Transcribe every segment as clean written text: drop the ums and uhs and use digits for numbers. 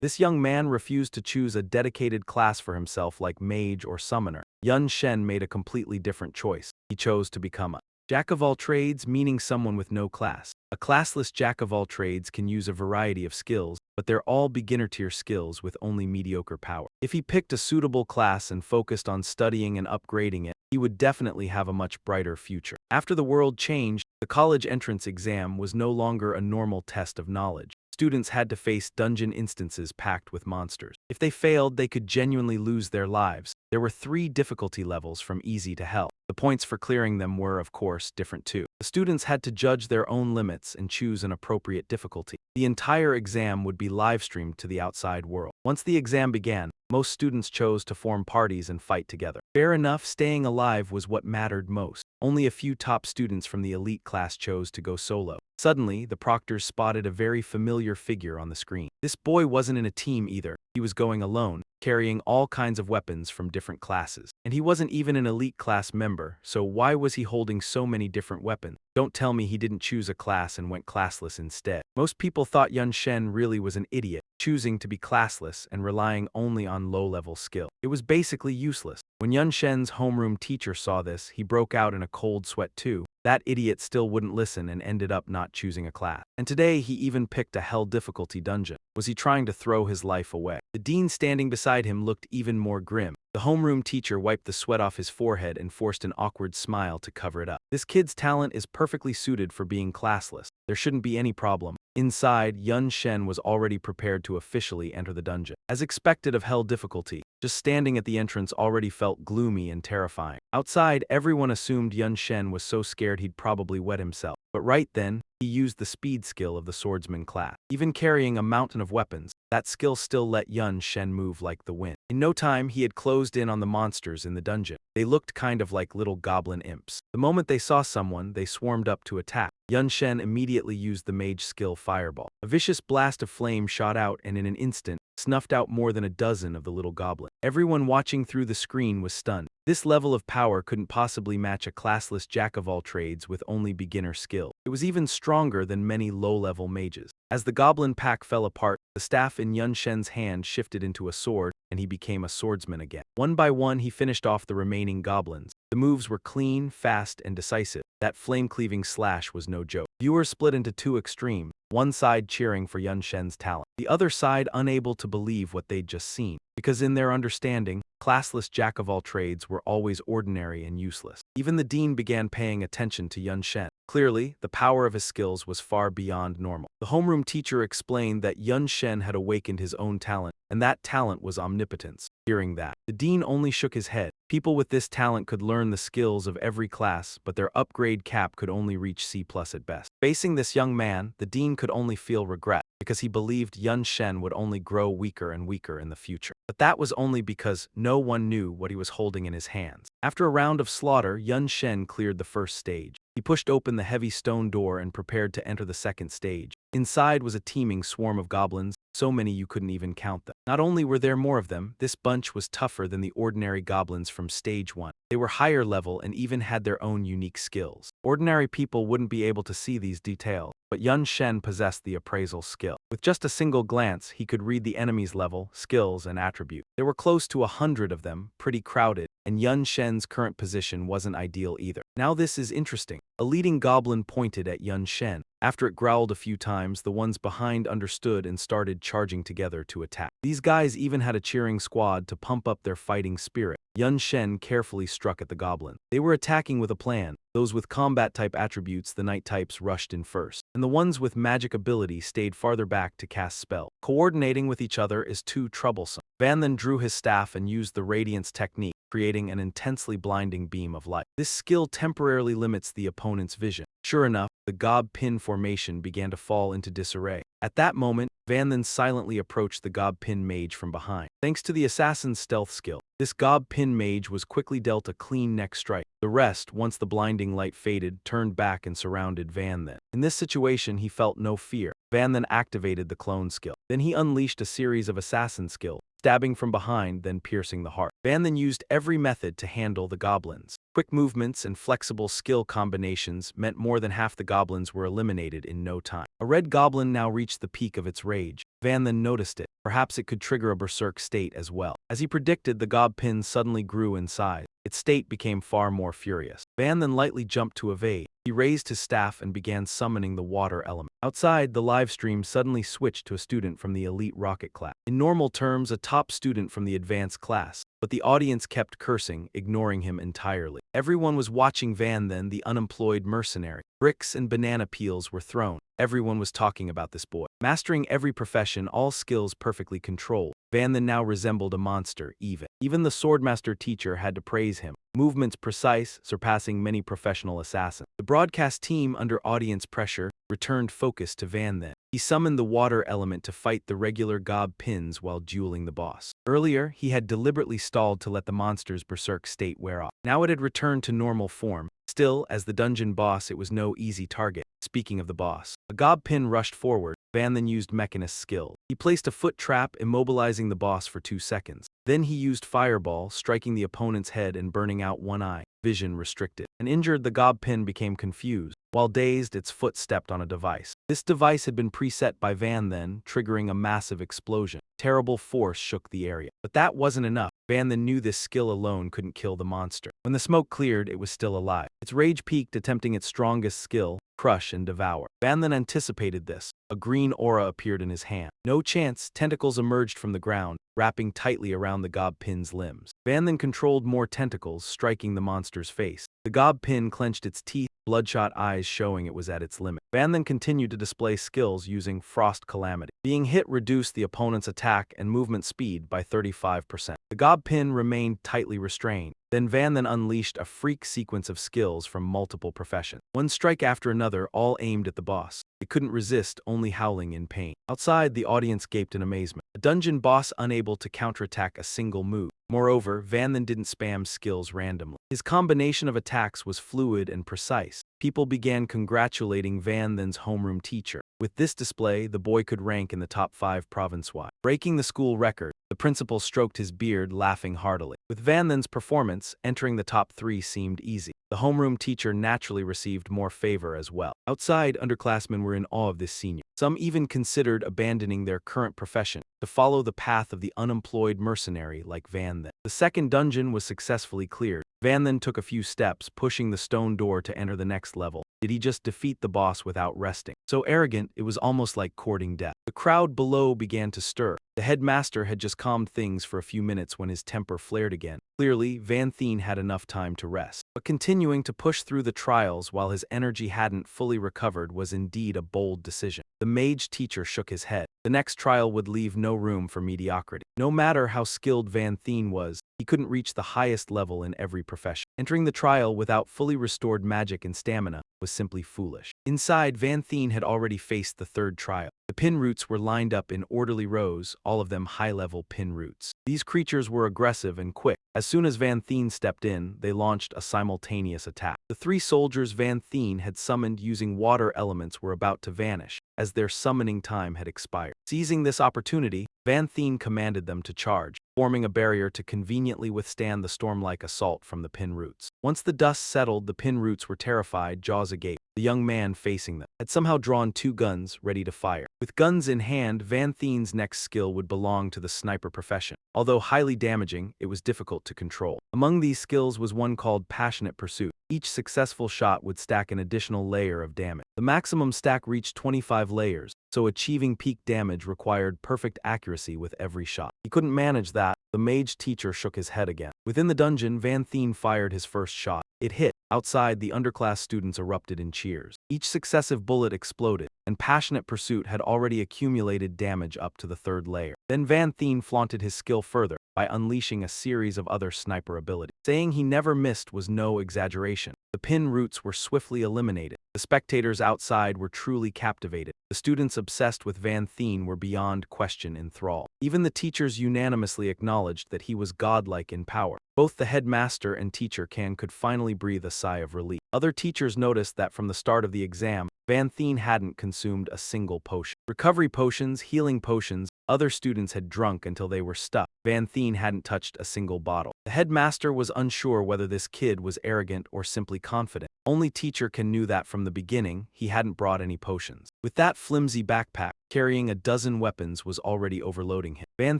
This young man refused to choose a dedicated class for himself like mage or summoner. Yun Shen made a completely different choice. He chose to become a jack of all trades, meaning someone with no class. A classless jack of all trades can use a variety of skills, but they're all beginner-tier skills with only mediocre power. If he picked a suitable class and focused on studying and upgrading it, he would definitely have a much brighter future. After the world changed, the college entrance exam was no longer a normal test of knowledge. Students had to face dungeon instances packed with monsters. If they failed, they could genuinely lose their lives. There were 3 difficulty levels from easy to hell. The points for clearing them were, of course, different too. The students had to judge their own limits and choose an appropriate difficulty. The entire exam would be live-streamed to the outside world. Once the exam began, most students chose to form parties and fight together. Fair enough, staying alive was what mattered most. Only a few top students from the elite class chose to go solo. Suddenly, the proctors spotted a very familiar figure on the screen. This boy wasn't in a team either. He was going alone, carrying all kinds of weapons from different classes. And he wasn't even an elite class member, so why was he holding so many different weapons? Don't tell me he didn't choose a class and went classless instead. Most people thought Yun Shen really was an idiot, choosing to be classless and relying only on low-level skill. It was basically useless. When Yun Shen's homeroom teacher saw this, he broke out in a cold sweat too. That idiot still wouldn't listen and ended up not choosing a class. And today he even picked a hell difficulty dungeon. Was he trying to throw his life away? The dean standing beside him looked even more grim. The homeroom teacher wiped the sweat off his forehead and forced an awkward smile to cover it up. This kid's talent is perfectly suited for being classless. There shouldn't be any problem. Inside, Yun Shen was already prepared to officially enter the dungeon. As expected of hell difficulty, just standing at the entrance already felt gloomy and terrifying. Outside, everyone assumed Yun Shen was so scared he'd probably wet himself. But right then, he used the speed skill of the swordsman class. Even carrying a mountain of weapons, that skill still let Yun Shen move like the wind. In no time, he had closed in on the monsters in the dungeon. They looked kind of like little goblin imps. The moment they saw someone, they swarmed up to attack. Yun Shen immediately used the mage skill Fireball. A vicious blast of flame shot out and in an instant, snuffed out more than a dozen of the little goblins. Everyone watching through the screen was stunned. This level of power couldn't possibly match a classless jack-of-all-trades with only beginner skill. It was even stronger than many low-level mages. As the goblin pack fell apart, the staff in Yun Shen's hand shifted into a sword, and he became a swordsman again. One by one, he finished off the remaining goblins. The moves were clean, fast, and decisive. That flame-cleaving slash was no joke. Viewers split into 2 extremes, one side cheering for Yun Shen's talent, the other side unable to believe what they'd just seen. Because in their understanding, classless jack-of-all-trades were always ordinary and useless. Even the dean began paying attention to Yun Shen. Clearly, the power of his skills was far beyond normal. The homeroom teacher explained that Yun Shen had awakened his own talent, and that talent was omnipotence. Hearing that, the dean only shook his head. People with this talent could learn the skills of every class, but their upgrade cap could only reach C+ at best. Facing this young man, the dean could only feel regret, because he believed Yun Shen would only grow weaker and weaker in the future. But that was only because no one knew what he was holding in his hands. After a round of slaughter, Yun Shen cleared the first stage. He pushed open the heavy stone door and prepared to enter the second stage. Inside was a teeming swarm of goblins, so many you couldn't even count them. Not only were there more of them, this bunch was tougher than the ordinary goblins from stage 1. They were higher level and even had their own unique skills. Ordinary people wouldn't be able to see these details, but Yun Shen possessed the appraisal skill. With just a single glance, he could read the enemy's level, skills, and attributes. There were close to 100 of them, pretty crowded, and Yun Shen's current position wasn't ideal either. Now this is interesting. A leading goblin pointed at Yun Shen. After it growled a few times, the ones behind understood and started charging together to attack. These guys even had a cheering squad to pump up their fighting spirit. Yun Shen carefully struck at the goblin. They were attacking with a plan. Those with combat-type attributes, the night types, rushed in first, and the ones with magic ability stayed farther back to cast spells. Coordinating with each other is too troublesome. Van then drew his staff and used the Radiance technique, creating an intensely blinding beam of light. This skill temporarily limits the opponent's vision. Sure enough, the Gob Pin formation began to fall into disarray. At that moment, Van then silently approached the Gob Pin mage from behind. Thanks to the assassin's stealth skill, this Gob Pin mage was quickly dealt a clean neck strike. The rest, once the blinding light faded, turned back and surrounded Van then. In this situation, he felt no fear. Van then activated the clone skill. Then he unleashed a series of assassin skills, stabbing from behind, then piercing the heart. Van then used every method to handle the goblins. Quick movements and flexible skill combinations meant more than half the goblins were eliminated in no time. A red goblin now reached the peak of its rage. Van then noticed it. Perhaps it could trigger a berserk state as well. As he predicted, the gob pin suddenly grew in size. Its state became far more furious. Van then lightly jumped to evade. He raised his staff and began summoning the water element. Outside, the live stream suddenly switched to a student from the elite rocket class. In normal terms, a top student from the advanced class. But the audience kept cursing, ignoring him entirely. Everyone was watching Van then, the unemployed mercenary. Bricks and banana peels were thrown. Everyone was talking about this boy. Mastering every profession, all skills perfectly controlled. Van then now resembled a monster, even the swordmaster teacher had to praise him. Movements precise, surpassing many professional assassins. The broadcast team, under audience pressure, returned focus to Van then. He summoned the water element to fight the regular gob pins while dueling the boss. Earlier, he had deliberately stalled to let the monster's berserk state wear off. Now it had returned to normal form. Still, as the dungeon boss, it was no easy target. Speaking of the boss, a gob pin rushed forward. Van then used Mechanist's skill. He placed a foot trap, immobilizing the boss for 2 seconds. Then he used Fireball, striking the opponent's head and burning out one eye. Vision restricted. And injured, the gob pin became confused. While dazed, its foot stepped on a device. This device had been preset by Van then, triggering a massive explosion. Terrible force shook the area. But that wasn't enough. Van then knew this skill alone couldn't kill the monster. When the smoke cleared, it was still alive. Its rage peaked, attempting its strongest skill, crush and devour. Van then anticipated this. A green aura appeared in his hand. No chance, tentacles emerged from the ground, wrapping tightly around the gob pin's limbs. Van then controlled more tentacles, striking the monster's face. The gob pin clenched its teeth, bloodshot eyes showing it was at its limit. Van then continued to display skills using Frost Calamity. Being hit reduced the opponent's attack and movement speed by 35%. The gob pin remained tightly restrained. Then Van then unleashed a freak sequence of skills from multiple professions. One strike after another, all aimed at the boss. It couldn't resist, only howling in pain. Outside, the audience gaped in amazement. A dungeon boss unable to counterattack a single move. Moreover, Van then didn't spam skills randomly. His combination of attacks was fluid and precise. People began congratulating Van then's homeroom teacher. With this display, the boy could rank in the top 5 province-wide. Breaking the school record, the principal stroked his beard, laughing heartily. With Van then's performance, entering the top 3 seemed easy. The homeroom teacher naturally received more favor as well. Outside, underclassmen were in awe of this senior. Some even considered abandoning their current profession to follow the path of the unemployed mercenary like Van then. The second dungeon was successfully cleared. Van then took a few steps, pushing the stone door to enter the next level. Did he just defeat the boss without resting? So arrogant, it was almost like courting death. The crowd below began to stir. The headmaster had just calmed things for a few minutes when his temper flared again. Clearly, Van Thien had enough time to rest. But continuing to push through the trials while his energy hadn't fully recovered was indeed a bold decision. The mage teacher shook his head. The next trial would leave no room for mediocrity. No matter how skilled Van Thien was, he couldn't reach the highest level in every profession. Entering the trial without fully restored magic and stamina was simply foolish. Inside, Van Thien had already faced the third trial. The pin roots were lined up in orderly rows, all of them high-level pin roots. These creatures were aggressive and quick. As soon as Van Thien stepped in, they launched a simultaneous attack. The 3 soldiers Van Thien had summoned using water elements were about to vanish, as their summoning time had expired. Seizing this opportunity, Van Thien commanded them to charge, forming a barrier to conveniently withstand the storm-like assault from the pin roots. Once the dust settled, the pin roots were terrified, jaws agape. The young man facing them had somehow drawn 2 guns, ready to fire. With guns in hand, Van Thien's next skill would belong to the sniper profession. Although highly damaging, it was difficult to control. Among these skills was one called Passionate Pursuit. Each successful shot would stack an additional layer of damage. The maximum stack reached 25 layers, so achieving peak damage required perfect accuracy with every shot. He couldn't manage that. The mage teacher shook his head again. Within the dungeon, Van Thien fired his first shot. It hit. Outside, the underclass students erupted in cheers. Each successive bullet exploded, and Passionate Pursuit had already accumulated damage up to the 3rd layer. Then Van Thien flaunted his skill further by unleashing a series of other sniper abilities. Saying he never missed was no exaggeration. The pin roots were swiftly eliminated. The spectators outside were truly captivated. The students obsessed with Van Thien were beyond question enthralled. Even the teachers unanimously acknowledged that he was godlike in power. Both the headmaster and teacher could finally breathe a sigh of relief. Other teachers noticed that from the start of the exam, Van Thien hadn't consumed a single potion. Recovery potions, healing potions, other students had drunk until they were stuck. Van Thien hadn't touched a single bottle. The headmaster was unsure whether this kid was arrogant or simply confident. Only teacher Ken knew that from the beginning, he hadn't brought any potions. With that flimsy backpack, carrying a dozen weapons was already overloading him. Van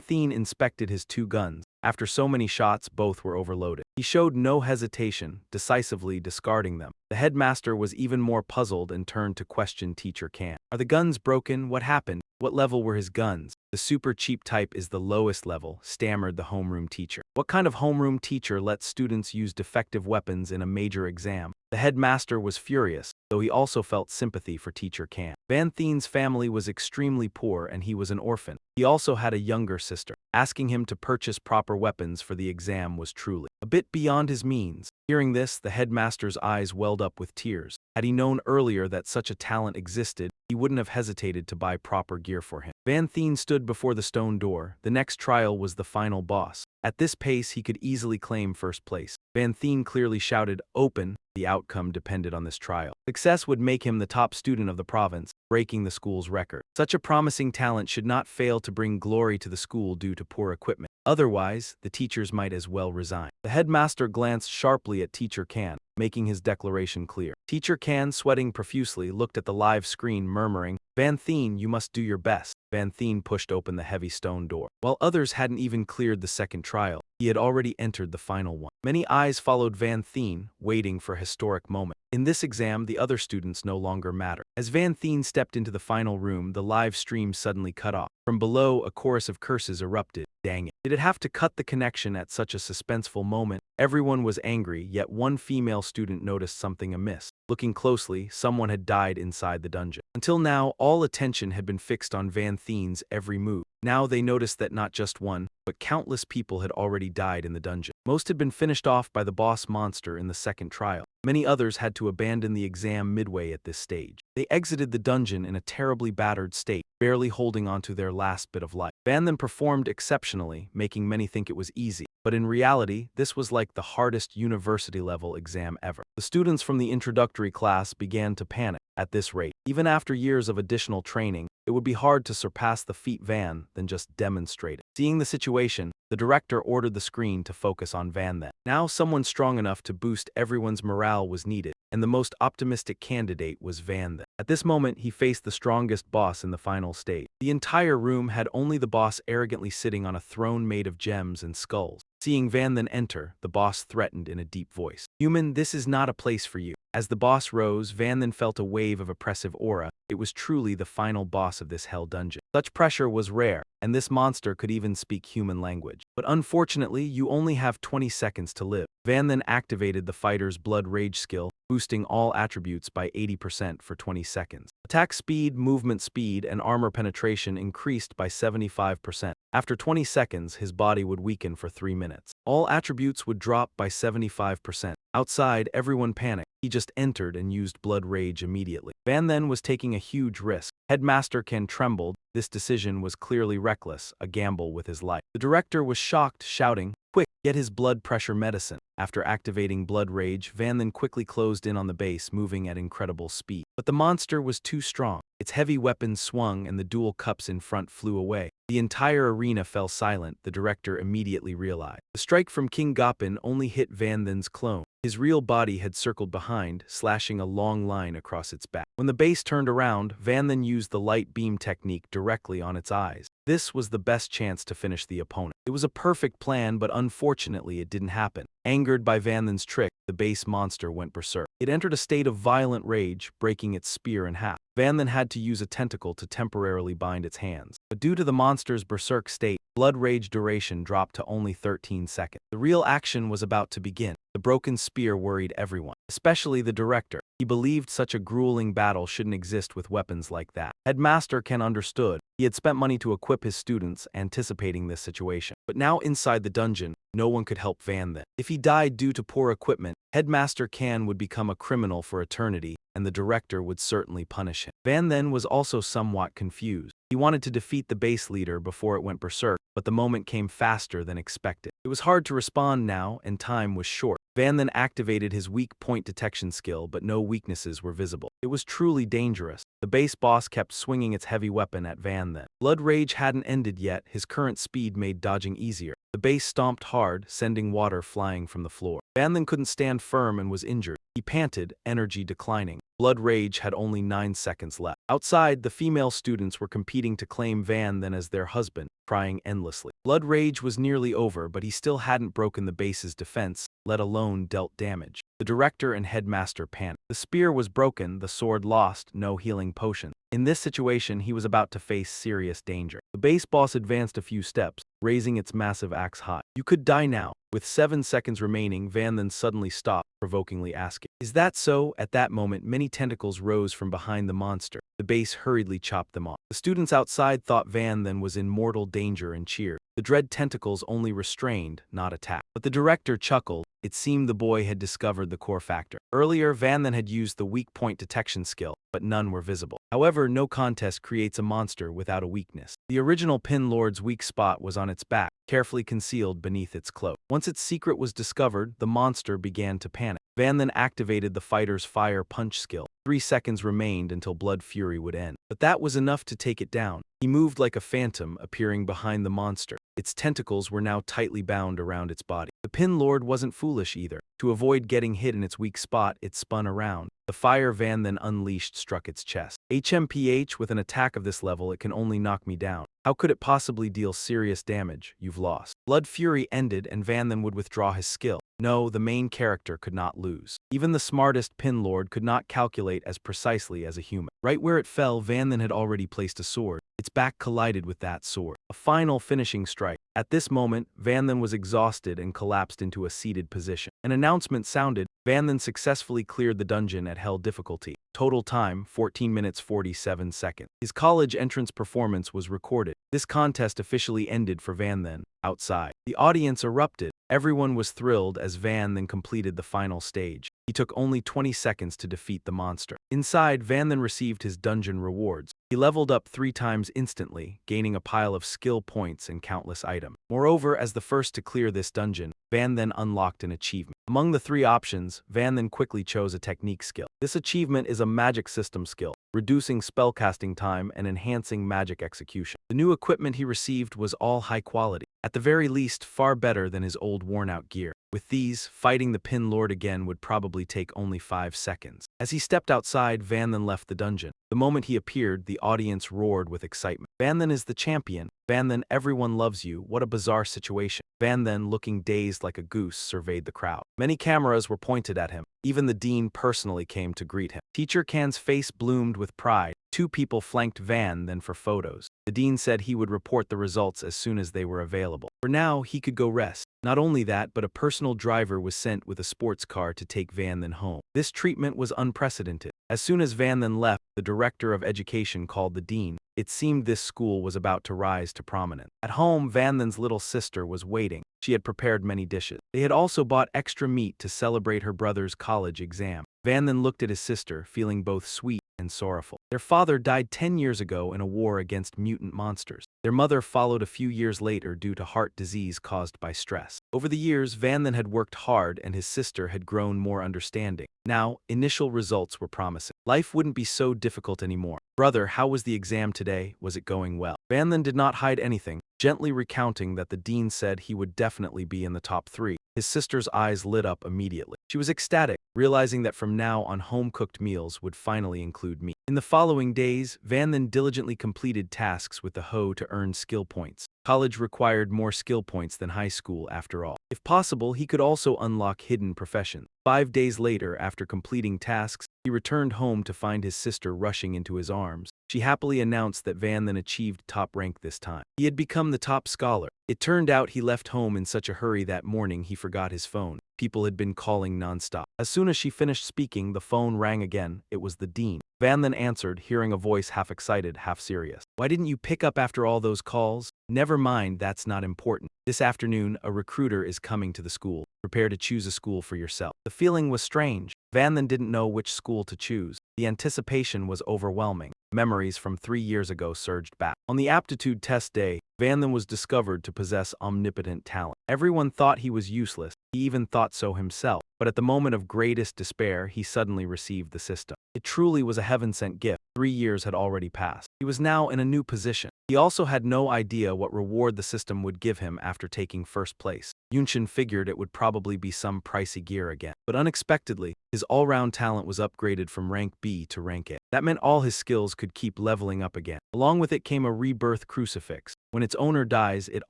Thien inspected his 2 guns. After so many shots, both were overloaded. He showed no hesitation, decisively discarding them. The headmaster was even more puzzled and turned to question teacher Ken. Are the guns broken? What happened? What level were his guns? The super cheap type is the lowest level, stammered the homeroom teacher. What kind of homeroom teacher lets students use defective weapons in a major exam? The headmaster was furious, though he also felt sympathy for teacher Ken. Van Thien's family was extremely poor and he was an orphan. He also had a younger sister. Asking him to purchase proper weapons for the exam was truly a bit beyond his means. Hearing this, the headmaster's eyes welled up with tears. Had he known earlier that such a talent existed, he wouldn't have hesitated to buy proper gear for him. Van Thien stood before the stone door. The next trial was the final boss. At this pace, he could easily claim first place. Van Thien clearly shouted, "Open." The outcome depended on this trial. Success would make him the top student of the province, breaking the school's record. Such a promising talent should not fail to bring glory to the school due to poor equipment. Otherwise, the teachers might as well resign. The headmaster glanced sharply at teacher Ken, making his declaration clear. Teacher Ken, sweating profusely, looked at the live screen, murmuring, "Van Thien, you must do your best." Van Thien pushed open the heavy stone door. While others hadn't even cleared the second trial, he had already entered the final one. Many eyes followed Van Thien, waiting for a historic moment. In this exam, the other students no longer mattered. As Van Thien stepped into the final room, the live stream suddenly cut off. From below, a chorus of curses erupted. Dang it. Did it have to cut the connection at such a suspenseful moment? Everyone was angry, yet one female student noticed something amiss. Looking closely, someone had died inside the dungeon. Until now, all attention had been fixed on Van Thien's every move. Now they noticed that not just one, but countless people had already died in the dungeon. Most had been finished off by the boss monster in the second trial. Many others had to abandon the exam midway at this stage. They exited the dungeon in a terribly battered state, barely holding onto their last bit of life. Van then performed exceptionally, making many think it was easy. But in reality, this was like the hardest university-level exam ever. The students from the introductory class began to panic. At this rate, even after years of additional training, it would be hard to surpass the feat Van than just demonstrate it. Seeing the situation, the director ordered the screen to focus on Van then. Now someone strong enough to boost everyone's morale was needed, and the most optimistic candidate was Van then. At this moment, he faced the strongest boss in the final stage. The entire room had only the boss arrogantly sitting on a throne made of gems and skulls. Seeing Van then enter, the boss threatened in a deep voice, "Human, this is not a place for you." As the boss rose, Van then felt a wave of oppressive aura. It was truly the final boss of this hell dungeon. Such pressure was rare, and this monster could even speak human language. But unfortunately, you only have 20 seconds to live. Van then activated the fighter's blood rage skill, boosting all attributes by 80% for 20 seconds. Attack speed, movement speed, and armor penetration increased by 75%. After 20 seconds, his body would weaken for 3 minutes. All attributes would drop by 75%. Outside, everyone panicked. He just entered and used blood rage immediately. Van then was taking a huge risk. Headmaster Ken trembled. This decision was clearly reckless, a gamble with his life. The director was shocked, shouting, "Quick, get his blood pressure medicine." After activating blood rage, Van then quickly closed in on the base, moving at incredible speed. But the monster was too strong. Its heavy weapons swung and the dual cups in front flew away. The entire arena fell silent, the director immediately realized. The strike from King Gopin only hit Van then's clone. His real body had circled behind, slashing a long line across its back. When the base turned around, Van then used the light beam technique directly on its eyes. This was the best chance to finish the opponent. It was a perfect plan, but unfortunately it didn't happen. Angered by Van then's trick, the base monster went berserk. It entered a state of violent rage, breaking its spear in half. Van then had to use a tentacle to temporarily bind its hands. But due to the monster's berserk state, blood rage duration dropped to only 13 seconds. The real action was about to begin. The broken spear worried everyone, especially the director. He believed such a grueling battle shouldn't exist with weapons like that. Headmaster Ken understood. He had spent money to equip his students, anticipating this situation. But now inside the dungeon, no one could help Van then. If he died due to poor equipment, Headmaster Ken would become a criminal for eternity, and the director would certainly punish him. Van then was also somewhat confused. He wanted to defeat the base leader before it went berserk, but the moment came faster than expected. It was hard to respond now, and time was short. Van then activated his weak point detection skill, but no weaknesses were visible. It was truly dangerous. The base boss kept swinging its heavy weapon at Van then. Blood rage hadn't ended yet. His current speed made dodging easier. The base stomped hard, sending water flying from the floor. Van then couldn't stand firm and was injured. He panted, energy declining. Blood Rage had only 9 seconds left. Outside, the female students were competing to claim Van then as their husband, crying endlessly. Blood Rage was nearly over, but he still hadn't broken the base's defense, let alone dealt damage. The director and headmaster panicked. The spear was broken, the sword lost, no healing potion. In this situation, he was about to face serious danger. The base boss advanced a few steps, raising its massive axe high. "You could die now." With 7 seconds remaining, Van then suddenly stopped, provokingly asking, "Is that so?" At that moment, many tentacles rose from behind the monster. The base hurriedly chopped them off. The students outside thought Van then was in mortal danger and cheered. The dread tentacles only restrained, not attacked. But the director chuckled. It seemed the boy had discovered the core factor. Earlier, Van then had used the weak point detection skill, but none were visible. However, no contest creates a monster without a weakness. The original Pin Lord's weak spot was on its back, carefully concealed beneath its cloak. Once its secret was discovered, the monster began to panic. Van then activated the fighter's fire punch skill. 3 seconds remained until Blood Fury would end. But that was enough to take it down. He moved like a phantom, appearing behind the monster. Its tentacles were now tightly bound around its body. The Pin Lord wasn't foolish either. To avoid getting hit in its weak spot, it spun around. The fire Van then unleashed struck its chest. HMPH, with an attack of this level, it can only knock me down. How could it possibly deal serious damage? You've lost. Blood Fury ended and Van then would withdraw his skill. No, the main character could not lose. Even the smartest Pin Lord could not calculate as precisely as a human. Right where it fell, Van then had already placed a sword. Its back collided with that sword. A final finishing strike. At this moment, Van then was exhausted and collapsed into a seated position. An announcement sounded. Van then successfully cleared the dungeon at Hell difficulty. Total time, 14 minutes 47 seconds. His college entrance performance was recorded. This contest officially ended for Van then. Outside, the audience erupted. Everyone was thrilled as Van then completed the final stage. He took only 20 seconds to defeat the monster. Inside, Van then received his dungeon rewards. He leveled up 3 times instantly, gaining a pile of skill points and countless items. Moreover, as the first to clear this dungeon, Van then unlocked an achievement. Among the 3 options, Van then quickly chose a technique skill. This achievement is a magic system skill, reducing spellcasting time and enhancing magic execution. The new equipment he received was all high quality. At the very least, far better than his old worn-out gear. With these, fighting the Pin Lord again would probably take only 5 seconds. As he stepped outside, Van then left the dungeon. The moment he appeared, the audience roared with excitement. Van then is the champion. Van then, everyone loves you. What a bizarre situation. Van then, looking dazed like a goose, surveyed the crowd. Many cameras were pointed at him. Even the dean personally came to greet him. Teacher Kan's face bloomed with pride. 2 people flanked Van then for photos. The dean said he would report the results as soon as they were available. For now, he could go rest. Not only that, but a personal driver was sent with a sports car to take Van then home. This treatment was unprecedented. As soon as Van then left, the director of education called the dean. It seemed this school was about to rise to prominence. At home, Van then's little sister was waiting. She had prepared many dishes. They had also bought extra meat to celebrate her brother's college exam. Van then looked at his sister, feeling both sweet and sorrowful. Their father died 10 years ago in a war against mutant monsters. Their mother followed a few years later due to heart disease caused by stress. Over the years, Van then had worked hard and his sister had grown more understanding. Now, initial results were promising. Life wouldn't be so difficult anymore. "Brother, how was the exam today? Was it going well?" Van then did not hide anything, gently recounting that the dean said he would definitely be in the top 3. His sister's eyes lit up immediately. She was ecstatic, realizing that from now on home-cooked meals would finally include meat. In the following days, Van then diligently completed tasks with the hoe to earn skill points. College required more skill points than high school after all. If possible, he could also unlock hidden professions. 5 days later, after completing tasks, he returned home to find his sister rushing into his arms. She happily announced that Van then achieved top rank this time. He had become the top scholar. It turned out he left home in such a hurry that morning he forgot his phone. People had been calling nonstop. As soon as she finished speaking, the phone rang again. It was the dean. Van then answered, hearing a voice half excited, half serious. "Why didn't you pick up after all those calls?" "Never mind, that's not important. This afternoon, a recruiter is coming to the school. Prepare to choose a school for yourself." The feeling was strange. Van then didn't know which school to choose. The anticipation was overwhelming. Memories from 3 years ago surged back. On the aptitude test day, Van then was discovered to possess omnipotent talent. Everyone thought he was useless. He even thought so himself. But at the moment of greatest despair, he suddenly received the system. It truly was a heaven-sent gift. 3 years had already passed. He was now in a new position. He also had no idea what reward the system would give him after taking first place. Yunshin figured it would probably be some pricey gear again. But unexpectedly, his all-round talent was upgraded from rank B to rank A. That meant all his skills could keep leveling up again. Along with it came a rebirth crucifix. When its owner dies, it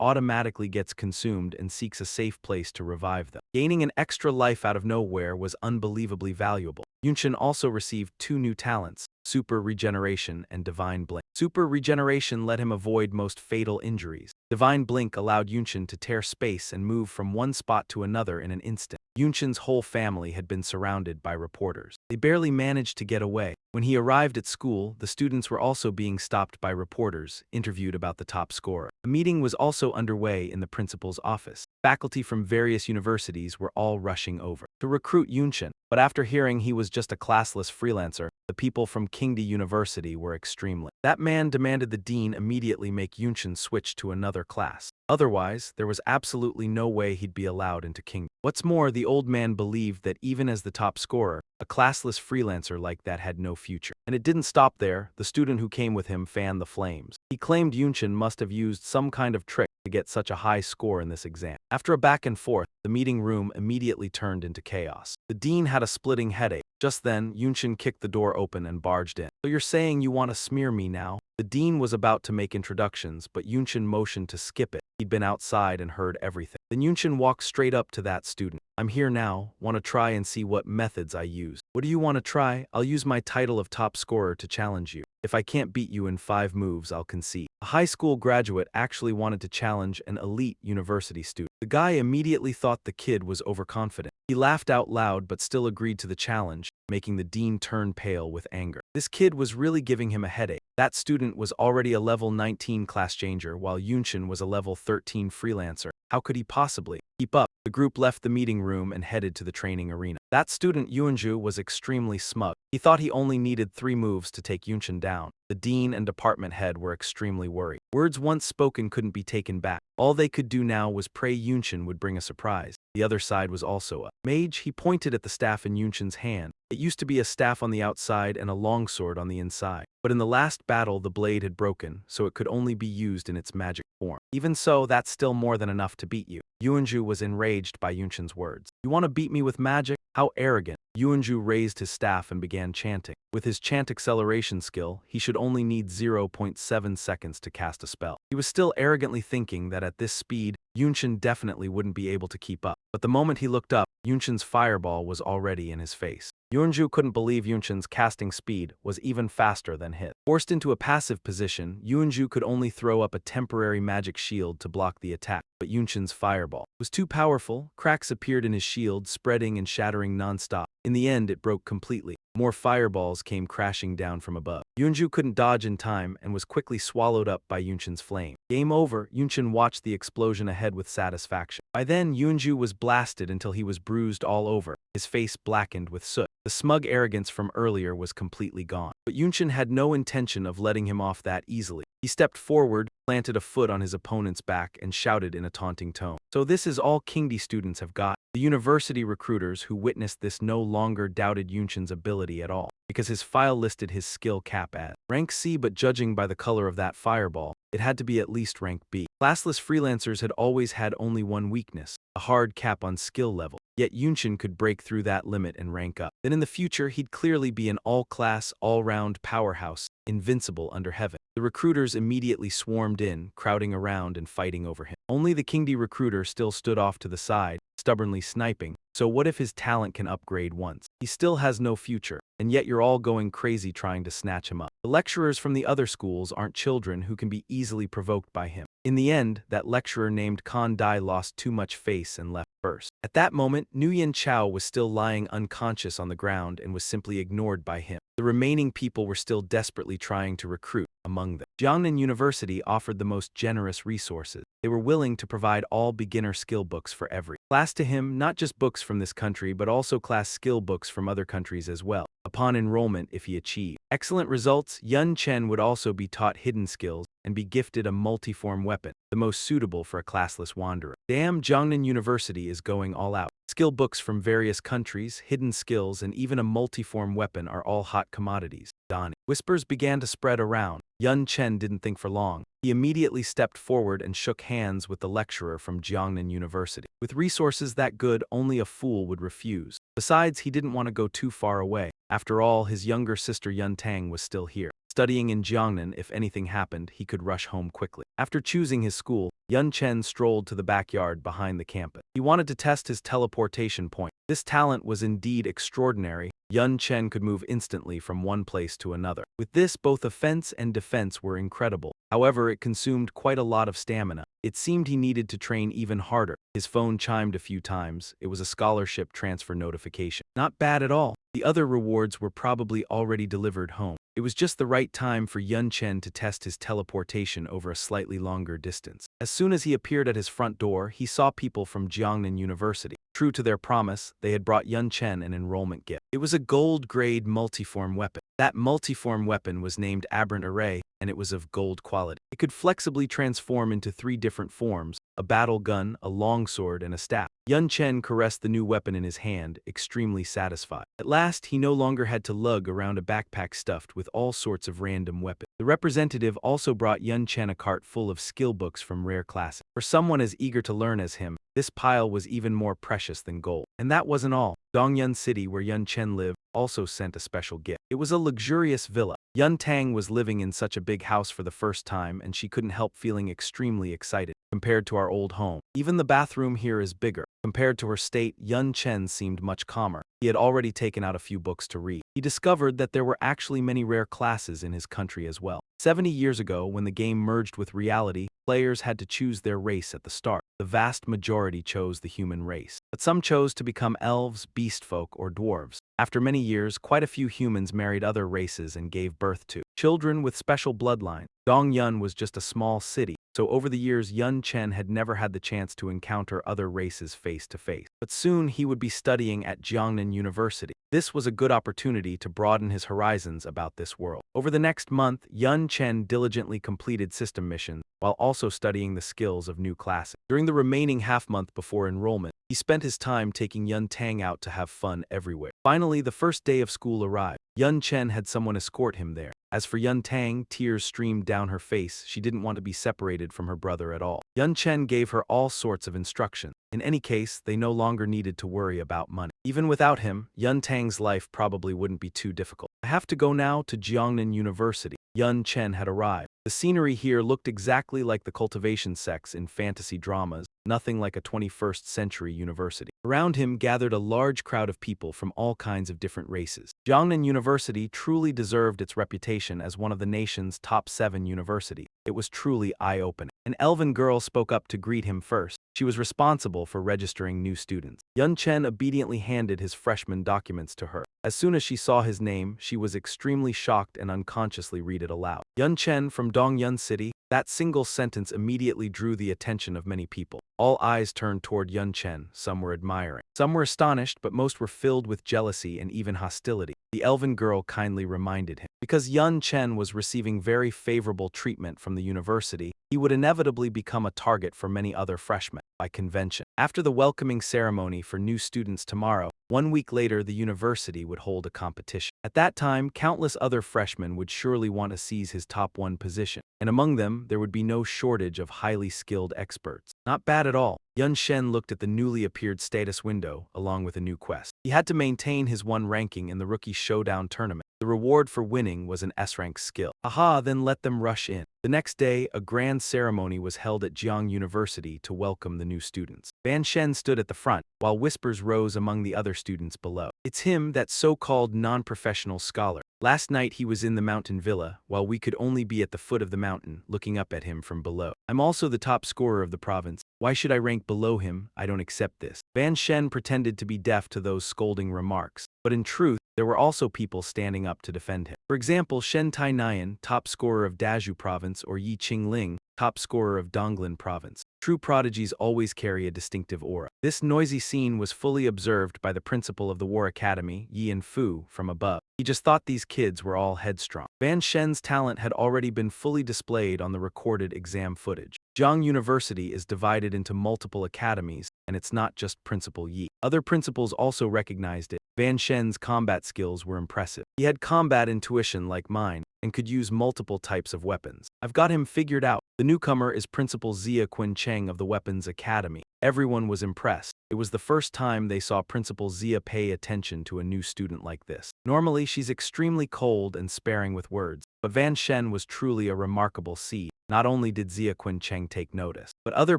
automatically gets consumed and seeks a safe place to revive them. Gaining an extra life out of nowhere was unbelievably valuable. Yunshin also received 2 new talents, Super Regeneration and Divine Blink. Super Regeneration let him avoid most fatal injuries. Divine Blink allowed Yunshin to tear space and move from one spot to another in an instant. Yunshin's whole family had been surrounded by reporters. They barely managed to get away. When he arrived at school, the students were also being stopped by reporters, interviewed about the top scorer. A meeting was also underway in the principal's office. Faculty from various universities were all rushing over to recruit Yunshin, but after hearing he was just a classless freelancer, the people from Kingdee University were extremely. That man demanded the dean immediately make Yunshin switch to another class. Otherwise, there was absolutely no way he'd be allowed into Kingdee. What's more, the old man believed that even as the top scorer, a classless freelancer like that had no future. And it didn't stop there. The student who came with him fanned the flames. He claimed Yunshin must have used some kind of trick to get such a high score in this exam. After a back and forth, the meeting room immediately turned into chaos. The dean had a splitting headache. Just then, Yunshin kicked the door open and barged in. "So you're saying you want to smear me now?" The dean was about to make introductions, but Yunshin motioned to skip it. He'd been outside and heard everything. Then Yunshin walked straight up to that student. "I'm here now. Want to try and see what methods I use." "What do you want to try?" "I'll use my title of top scorer to challenge you. If I can't beat you in 5 moves, I'll concede." A high school graduate actually wanted to challenge an elite university student. The guy immediately thought the kid was overconfident. He laughed out loud but still agreed to the challenge, making the dean turn pale with anger. This kid was really giving him a headache. That student was already a level 19 class changer, while Yunshin was a level 13 freelancer. How could he possibly keep up? The group left the meeting room and headed to the training arena. That student Yuanju was extremely smug. He thought he only needed 3 moves to take Yunshin down. The dean and department head were extremely worried. Words once spoken couldn't be taken back. All they could do now was pray Yunshin would bring a surprise. The other side was also a mage. He pointed at the staff in Yunshin's hand. It used to be a staff on the outside and a longsword on the inside. But in the last battle, the blade had broken, so it could only be used in its magic form. Even so, that's still more than enough to beat you. Yuanju was enraged by Yunshin's words. "You want to beat me with magic? How arrogant." Yuanju raised his staff and began chanting. With his chant acceleration skill, he should only need 0.7 seconds to cast a spell. He was still arrogantly thinking that at this speed, Yunshin definitely wouldn't be able to keep up. But the moment he looked up, Yunshin's fireball was already in his face. Yuanju couldn't believe Yunshin's casting speed was even faster than his. Forced into a passive position, Yuanju could only throw up a temporary magic shield to block the attack, but Yunshin's fireball was too powerful. Cracks appeared in his shield, spreading and shattering non-stop. In the end, it broke completely. More fireballs came crashing down from above. Yuanju couldn't dodge in time and was quickly swallowed up by Yunshin's flame. Game over. Yunshin watched the explosion ahead with satisfaction. By then, Yuanju was blasted until he was bruised all over, his face blackened with soot. The smug arrogance from earlier was completely gone. But Yunshin had no intention of letting him off that easily. He stepped forward, planted a foot on his opponent's back, and shouted in a taunting tone. "So this is all Kingdee students have got." The university recruiters who witnessed this no longer doubted Yunshin's ability at all, because his file listed his skill cap as rank C, but judging by the color of that fireball, it had to be at least rank B. Classless freelancers had always had only one weakness, a hard cap on skill level. Yet Yunshin could break through that limit and rank up. Then in the future, he'd clearly be an all-class, all-round powerhouse, invincible under heaven. The recruiters immediately swarmed in, crowding around and fighting over him. Only the Kingdee recruiter still stood off to the side, stubbornly sniping. "So what if his talent can upgrade once? He still has no future, and yet you're all going crazy trying to snatch him up." The lecturers from the other schools aren't children who can be easily provoked by him. In the end, that lecturer named Kan Dai lost too much face and left first. At that moment, Nguyen Chao was still lying unconscious on the ground and was simply ignored by him. The remaining people were still desperately trying to recruit. Among them, Jiangnan University offered the most generous resources. They were willing to provide all beginner skill books for every class to him, not just books from this country but also class skill books from other countries as well. Upon enrollment, if he achieved excellent results, Yun Chen would also be taught hidden skills and be gifted a multiform weapon, the most suitable for a classless wanderer. Damn, Jiangnan University is going all out. Skill books from various countries, hidden skills, and even a multiform weapon are all hot commodities. Donnie. Whispers began to spread around. Yun Chen didn't think for long. He immediately stepped forward and shook hands with the lecturer from Jiangnan University. With resources that good, only a fool would refuse. Besides, he didn't want to go too far away. After all, his younger sister Yun Tang was still here. Studying in Jiangnan, if anything happened, he could rush home quickly. After choosing his school, Yun Chen strolled to the backyard behind the campus. He wanted to test his teleportation point. This talent was indeed extraordinary. Yun Chen could move instantly from one place to another. With this, both offense and defense were incredible. However, it consumed quite a lot of stamina. It seemed he needed to train even harder. His phone chimed a few times. It was a scholarship transfer notification. Not bad at all. The other rewards were probably already delivered home. It was just the right time for Yun Chen to test his teleportation over a slightly longer distance. As soon as he appeared at his front door, he saw people from Jiangnan University. True to their promise, they had brought Yun Chen an enrollment gift. It was a gold-grade multiform weapon. That multiform weapon was named Aberrant Array, and it was of gold quality. It could flexibly transform into 3 different forms: a battle gun, a longsword, and a staff. Yun Chen caressed the new weapon in his hand, extremely satisfied. At last, he no longer had to lug around a backpack stuffed with all sorts of random weapons. The representative also brought Yun Chen a cart full of skill books from rare classes. For someone as eager to learn as him, this pile was even more precious than gold. And that wasn't all. Dongyun City, where Yun Chen lived, also sent a special gift. It was a luxurious villa. Yun Tang was living in such a big house for the first time, and she couldn't help feeling extremely excited. Compared to our old home, even the bathroom here is bigger. Compared to her state, Yun Chen seemed much calmer. He had already taken out a few books to read. He discovered that there were actually many rare classes in his country as well. 70 years ago, when the game merged with reality, players had to choose their race at the start. The vast majority chose the human race, but some chose to become elves, beastfolk, or dwarves. After many years, quite a few humans married other races and gave birth to children with special bloodlines. Dongyun was just a small city, so over the years Yun Chen had never had the chance to encounter other races face to face. But soon he would be studying at Jiangnan University. This was a good opportunity to broaden his horizons about this world. Over the next month, Yun Chen diligently completed system missions, while also studying the skills of new classes. During the remaining half-month before enrollment, he spent his time taking Yun Tang out to have fun everywhere. Finally, the first day of school arrived. Yun Chen had someone escort him there. As for Yun Tang, tears streamed down her face. She didn't want to be separated from her brother at all. Yun Chen gave her all sorts of instructions. In any case, they no longer needed to worry about money. Even without him, Yun Tang's life probably wouldn't be too difficult. I have to go now to Jiangnan University. Yun Chen had arrived. The scenery here looked exactly like the cultivation sects in fantasy dramas, nothing like a 21st century university. Around him gathered a large crowd of people from all kinds of different races. Jiangnan University truly deserved its reputation as one of the nation's top 7 universities. It was truly eye-opening. An elven girl spoke up to greet him first. She was responsible for registering new students. Yun Chen obediently handed his freshman documents to her. As soon as she saw his name, she was extremely shocked and unconsciously read it aloud. Yun Chen from Dongyun City. That single sentence immediately drew the attention of many people. All eyes turned toward Yun Chen. Some were admiring. Some were astonished, but most were filled with jealousy and even hostility. The elven girl kindly reminded him. Because Yun Chen was receiving very favorable treatment from the university, he would inevitably become a target for many other freshmen. By convention, after the welcoming ceremony for new students tomorrow, 1 week later the university would hold a competition. At that time, countless other freshmen would surely want to seize his top 1 position, and among them, there would be no shortage of highly skilled experts. Not bad at all. Yun Chen looked at the newly appeared status window, along with a new quest. He had to maintain his 1 ranking in the Rookie Showdown tournament. The reward for winning was an S-rank skill. Aha, then let them rush in. The next day, a grand ceremony was held at Jiang University to welcome the new students. Ban Shen stood at the front, while whispers rose among the other students below. It's him, that so-called non-professional scholar. Last night he was in the mountain villa, while we could only be at the foot of the mountain, looking up at him from below. I'm also the top scorer of the province. Why should I rank below him? I don't accept this. Ban Shen pretended to be deaf to those scolding remarks, but in truth, there were also people standing up to defend him. For example, Shen Tainayan, top scorer of Dazhu province, or Yi Qingling, top scorer of Donglan province. True prodigies always carry a distinctive aura. This noisy scene was fully observed by the principal of the War Academy, Yi and Fu, from above. He just thought these kids were all headstrong. Ban Shen's talent had already been fully displayed on the recorded exam footage. Jiang University is divided into multiple academies, and it's not just Principal Yi. Other principals also recognized it. Van Shen's combat skills were impressive. He had combat intuition like mine, and could use multiple types of weapons. I've got him figured out. The newcomer is Principal Zia Qincheng of the Weapons Academy. Everyone was impressed. It was the first time they saw Principal Zia pay attention to a new student like this. Normally, she's extremely cold and sparing with words, but Van Shen was truly a remarkable seed. Not only did Zia Qincheng take notice, but other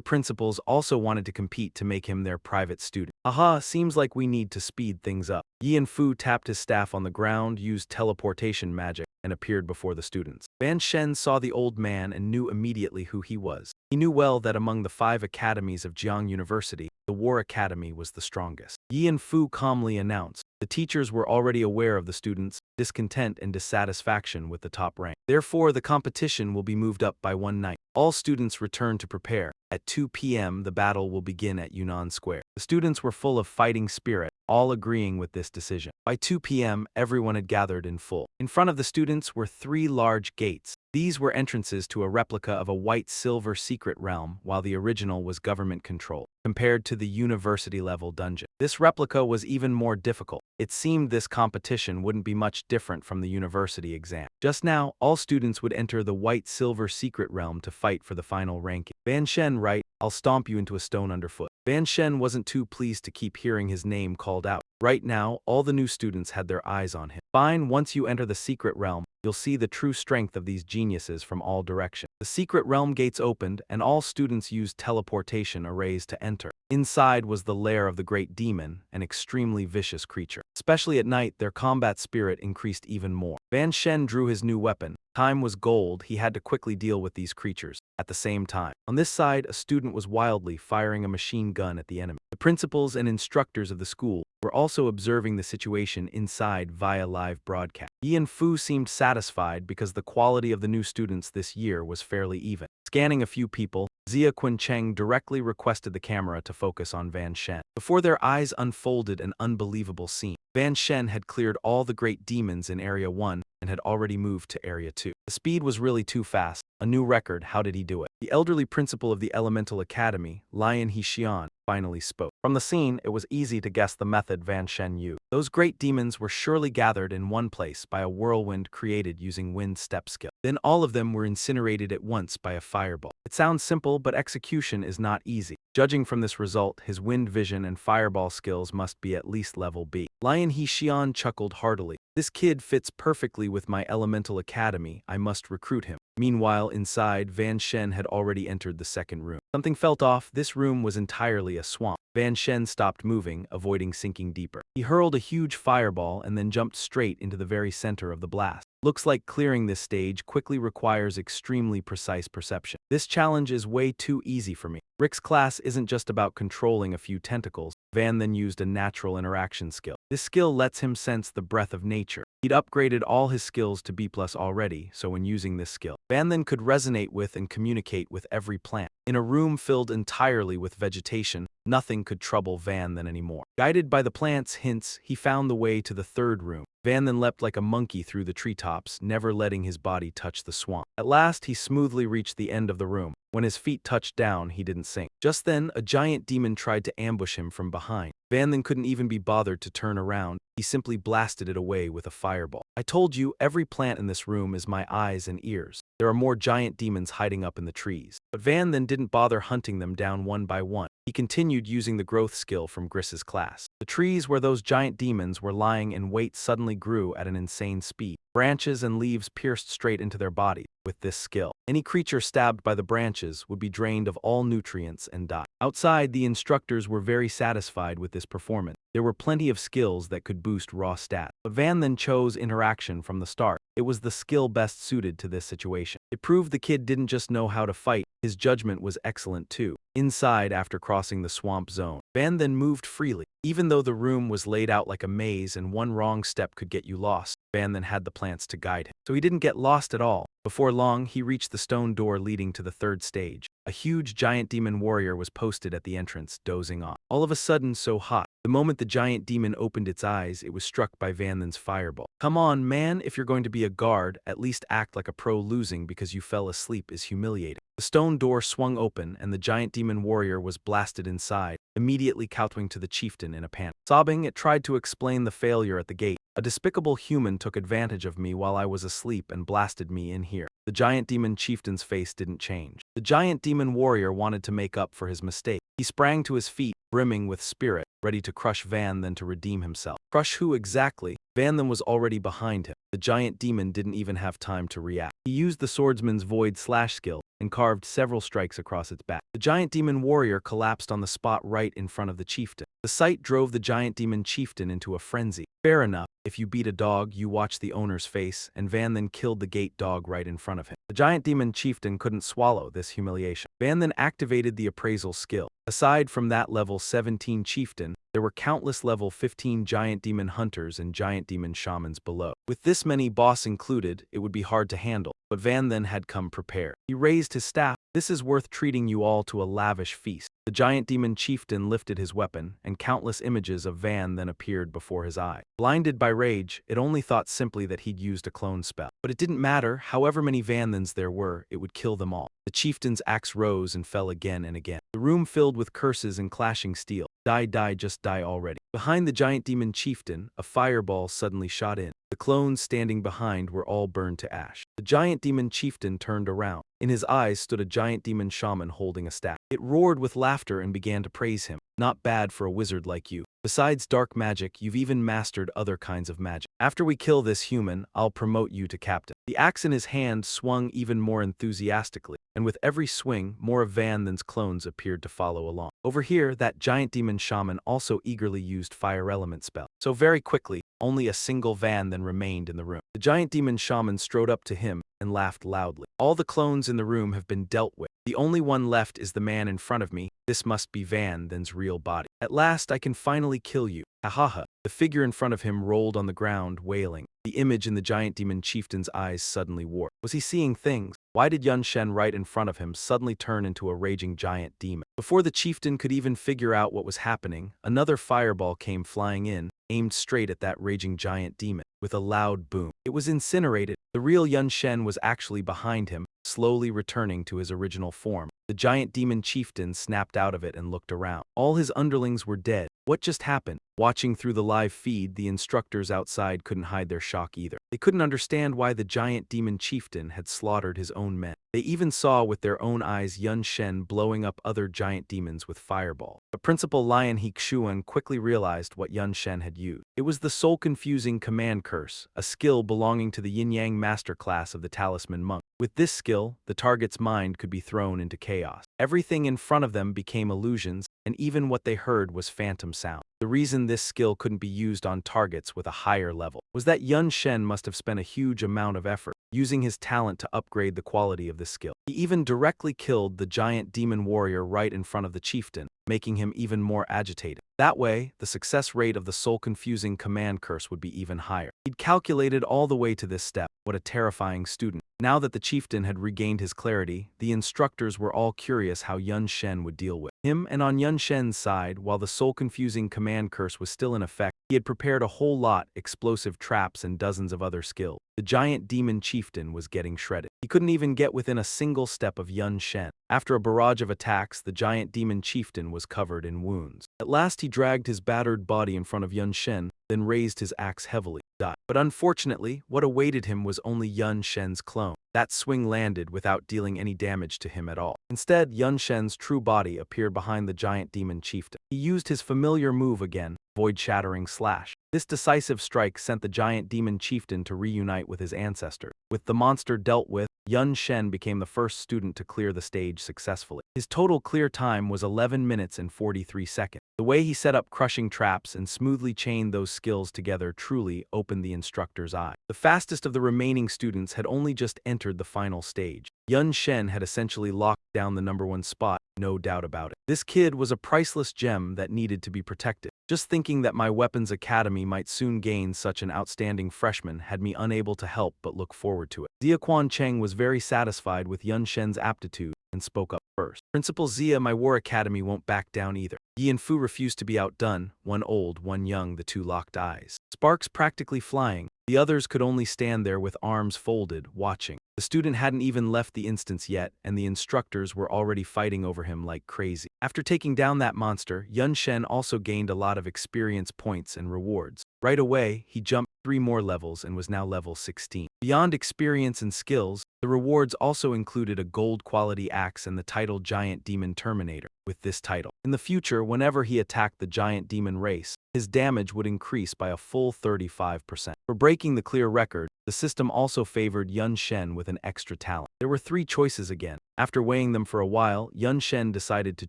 principals also wanted to compete to make him their private student. Haha, seems like we need to speed things up. Yi and Fu tapped his staff on the ground, used teleportation magic, and appeared before the students. Van Shen saw the old man and knew immediately who he was. He knew well that among the 5 academies of Jiang University, the War Academy was the strongest. Yi and Fu calmly announced. The teachers were already aware of the students' discontent and dissatisfaction with the top rank. Therefore, the competition will be moved up by 1 night. All students return to prepare. At 2 p.m., the battle will begin at Yunnan Square. The students were full of fighting spirit, all agreeing with this decision. By 2 p.m., everyone had gathered in full. In front of the students were 3 large gates. These were entrances to a replica of a white-silver secret realm, while the original was government-controlled. Compared to the university-level dungeon, this replica was even more difficult. It seemed this competition wouldn't be much different from the university exam. Just now, all students would enter the white-silver secret realm to fight for the final ranking. Van Shen, right? I'll stomp you into a stone underfoot. Van Shen wasn't too pleased to keep hearing his name called out. Right now, all the new students had their eyes on him. Fine, once you enter the secret realm, you'll see the true strength of these geniuses from all directions. The secret realm gates opened, and all students used teleportation arrays to enter. Inside was the lair of the great demon, an extremely vicious creature. Especially at night, their combat spirit increased even more. Van Shen drew his new weapon. Time was gold. He had to quickly deal with these creatures. At the same time, on this side, a student was wildly firing a machine gun at the enemy. The principals and instructors of the school were also observing the situation inside via live broadcast. Yi and Fu seemed satisfied because the quality of the new students this year was fairly even. Scanning a few people, Zia Qincheng directly requested the camera to focus on Van Shen. Before their eyes unfolded an unbelievable scene. Van Shen had cleared all the great demons in Area 1 and had already moved to Area 2. The speed was really too fast. A new record. How did he do it? The elderly principal of the Elemental Academy, Lian Hexian, finally spoke. From the scene, it was easy to guess the method Van Shen used. Those great demons were surely gathered in one place by a whirlwind created using wind step skill. Then all of them were incinerated at once by a fireball. It sounds simple, but execution is not easy. Judging from this result, his wind vision and fireball skills must be at least level B. Lian Hexian chuckled heartily. This kid fits perfectly with my Elemental Academy. I must recruit him. Meanwhile, inside, Van Shen had already entered the second room. Something felt off. This room was entirely a swamp. Van Shen stopped moving, avoiding sinking deeper. He hurled a huge fireball and then jumped straight into the very center of the blast. Looks like clearing this stage quickly requires extremely precise perception. This challenge is way too easy for me. Rick's class isn't just about controlling a few tentacles. Van then used a natural interaction skill. This skill lets him sense the breath of nature. He'd upgraded all his skills to B+ already, so when using this skill, Van then could resonate with and communicate with every plant. In a room filled entirely with vegetation, nothing could trouble Van then anymore. Guided by the plant's hints, he found the way to the third room. Van then leapt like a monkey through the treetops, never letting his body touch the swamp. At last, he smoothly reached the end of the room. When his feet touched down, he didn't sink. Just then, a giant demon tried to ambush him from behind. Van then couldn't even be bothered to turn around. He simply blasted it away with a fireball. I told you, every plant in this room is my eyes and ears. There are more giant demons hiding up in the trees. But Van then didn't bother hunting them down one by one. He continued using the growth skill from Griss's class. The trees where those giant demons were lying in wait suddenly grew at an insane speed. Branches and leaves pierced straight into their bodies. With this skill, any creature stabbed by the branches would be drained of all nutrients and die. Outside, the instructors were very satisfied with this performance. There were plenty of skills that could boost raw stats. But Van then chose interaction from the start. It was the skill best suited to this situation. It proved the kid didn't just know how to fight, his judgment was excellent too. Inside, after crossing the swamp zone, Van then moved freely. Even though the room was laid out like a maze and one wrong step could get you lost, Van then had the plants to guide him. So he didn't get lost at all. Before long, he reached the stone door leading to the third stage. A huge giant demon warrior was posted at the entrance, dozing off. All of a sudden, so hot. The moment the giant demon opened its eyes, it was struck by Van Then's fireball. Come on, man, if you're going to be a guard, at least act like a pro. Losing because you fell asleep is humiliating. The stone door swung open, and the giant demon warrior was blasted inside, immediately kowtowing to the chieftain in a panic. Sobbing, it tried to explain the failure at the gate. A despicable human took advantage of me while I was asleep and blasted me in here. The giant demon chieftain's face didn't change. The giant demon warrior wanted to make up for his mistake. He sprang to his feet, brimming with spirit, ready to crush Van Then to redeem himself. Crush who exactly? Van Then was already behind him. The giant demon didn't even have time to react. He used the swordsman's void slash skill and carved several strikes across its back. The giant demon warrior collapsed on the spot right in front of the chieftain. The sight drove the giant demon chieftain into a frenzy. Fair enough. If you beat a dog, you watch the owner's face, and Van Then killed the gate dog right in front of him. The giant demon chieftain couldn't swallow this humiliation. Van Then activated the appraisal skill. Aside from that level 17 chieftain, there were countless level 15 giant demon hunters and giant demon shamans below. With this many boss included, it would be hard to handle, but Van Then had come prepared. He raised his staff. This is worth treating you all to a lavish feast. The giant demon chieftain lifted his weapon, and countless images of Van Then appeared before his eye. Blinded by rage, it only thought simply that he'd used a clone spell. But it didn't matter, however many Van Thens there were, it would kill them all. The chieftain's axe rose and fell again and again. The room filled with curses and clashing steel. Die, die, just die already. Behind the giant demon chieftain, a fireball suddenly shot in. The clones standing behind were all burned to ash. The giant demon chieftain turned around. In his eyes stood a giant demon shaman holding a staff. It roared with laughter and began to praise him. Not bad for a wizard like you. Besides dark magic, you've even mastered other kinds of magic. After we kill this human, I'll promote you to captain. The axe in his hand swung even more enthusiastically, and with every swing, more of Van Then's clones appeared to follow along. Over here, that giant demon shaman also eagerly used fire element spell. So very quickly, only a single Van Then remained in the room. The giant demon shaman strode up to him and laughed loudly. All the clones in the room have been dealt with. The only one left is the man in front of me. This must be Van Then's real body. At last I can finally kill you. Ha ha ha. The figure in front of him rolled on the ground, wailing. The image in the giant demon chieftain's eyes suddenly warped. Was he seeing things? Why did Yun Shen right in front of him suddenly turn into a raging giant demon? Before the chieftain could even figure out what was happening, another fireball came flying in, aimed straight at that raging giant demon. With a loud boom, it was incinerated. The real Yun Shen was actually behind him, slowly returning to his original form. The giant demon chieftain snapped out of it and looked around. All his underlings were dead. What just happened? Watching through the live feed, the instructors outside couldn't hide their shock either. They couldn't understand why the giant demon chieftain had slaughtered his own men. They even saw with their own eyes Yun Shen blowing up other giant demons with fireball. But Principal Lion He Xuan quickly realized what Yun Shen had used. It was the soul-confusing command curse, a skill belonging to the yin-yang master class of the talisman monk. With this skill, the target's mind could be thrown into chaos. Everything in front of them became illusions, and even what they heard was phantom sound. The reason this skill couldn't be used on targets with a higher level was that Yun Shen must have spent a huge amount of effort using his talent to upgrade the quality of this skill. He even directly killed the giant demon warrior right in front of the chieftain, making him even more agitated. That way, the success rate of the soul-confusing command curse would be even higher. He'd calculated all the way to this step. What a terrifying student. Now that the chieftain had regained his clarity, the instructors were all curious how Yun Shen would deal with him, and on Yun Shen's side, while the soul-confusing command curse was still in effect, he had prepared a whole lot, explosive traps and dozens of other skills. The giant demon chieftain was getting shredded. He couldn't even get within a single step of Yun Shen. After a barrage of attacks, the giant demon chieftain was covered in wounds. At last he dragged his battered body in front of Yun Shen, then raised his axe heavily. But unfortunately, what awaited him was only Yun Shen's clone. That swing landed without dealing any damage to him at all. Instead, Yun Shen's true body appeared behind the giant demon chieftain. He used his familiar move again, void-shattering slash. This decisive strike sent the giant demon chieftain to reunite with his ancestor. With the monster dealt with, Yun Shen became the first student to clear the stage successfully. His total clear time was 11 minutes and 43 seconds. The way he set up crushing traps and smoothly chained those skills together truly opened the instructor's eye. The fastest of the remaining students had only just entered the final stage. Yun Shen had essentially locked down the #1 spot, no doubt about it. This kid was a priceless gem that needed to be protected. Just thinking that my weapons academy might soon gain such an outstanding freshman had me unable to help but look forward to it. Zia Quan Cheng was very satisfied with Yun Shen's aptitude and spoke up. first. Principal Zia, my war academy won't back down either. Yi and Fu refused to be outdone, one old, one young, the two locked eyes. Sparks practically flying, the others could only stand there with arms folded, watching. The student hadn't even left the instance yet, and the instructors were already fighting over him like crazy. After taking down that monster, Yun Shen also gained a lot of experience points and rewards. Right away, he jumped 3 more levels and was now level 16. Beyond experience and skills, the rewards also included a gold-quality axe and the title Giant Demon Terminator. With this title, in the future, whenever he attacked the giant demon race, his damage would increase by a full 35%. For breaking the clear record, the system also favored Yun Shen with an extra talent. There were 3 choices again. After weighing them for a while, Yun Shen decided to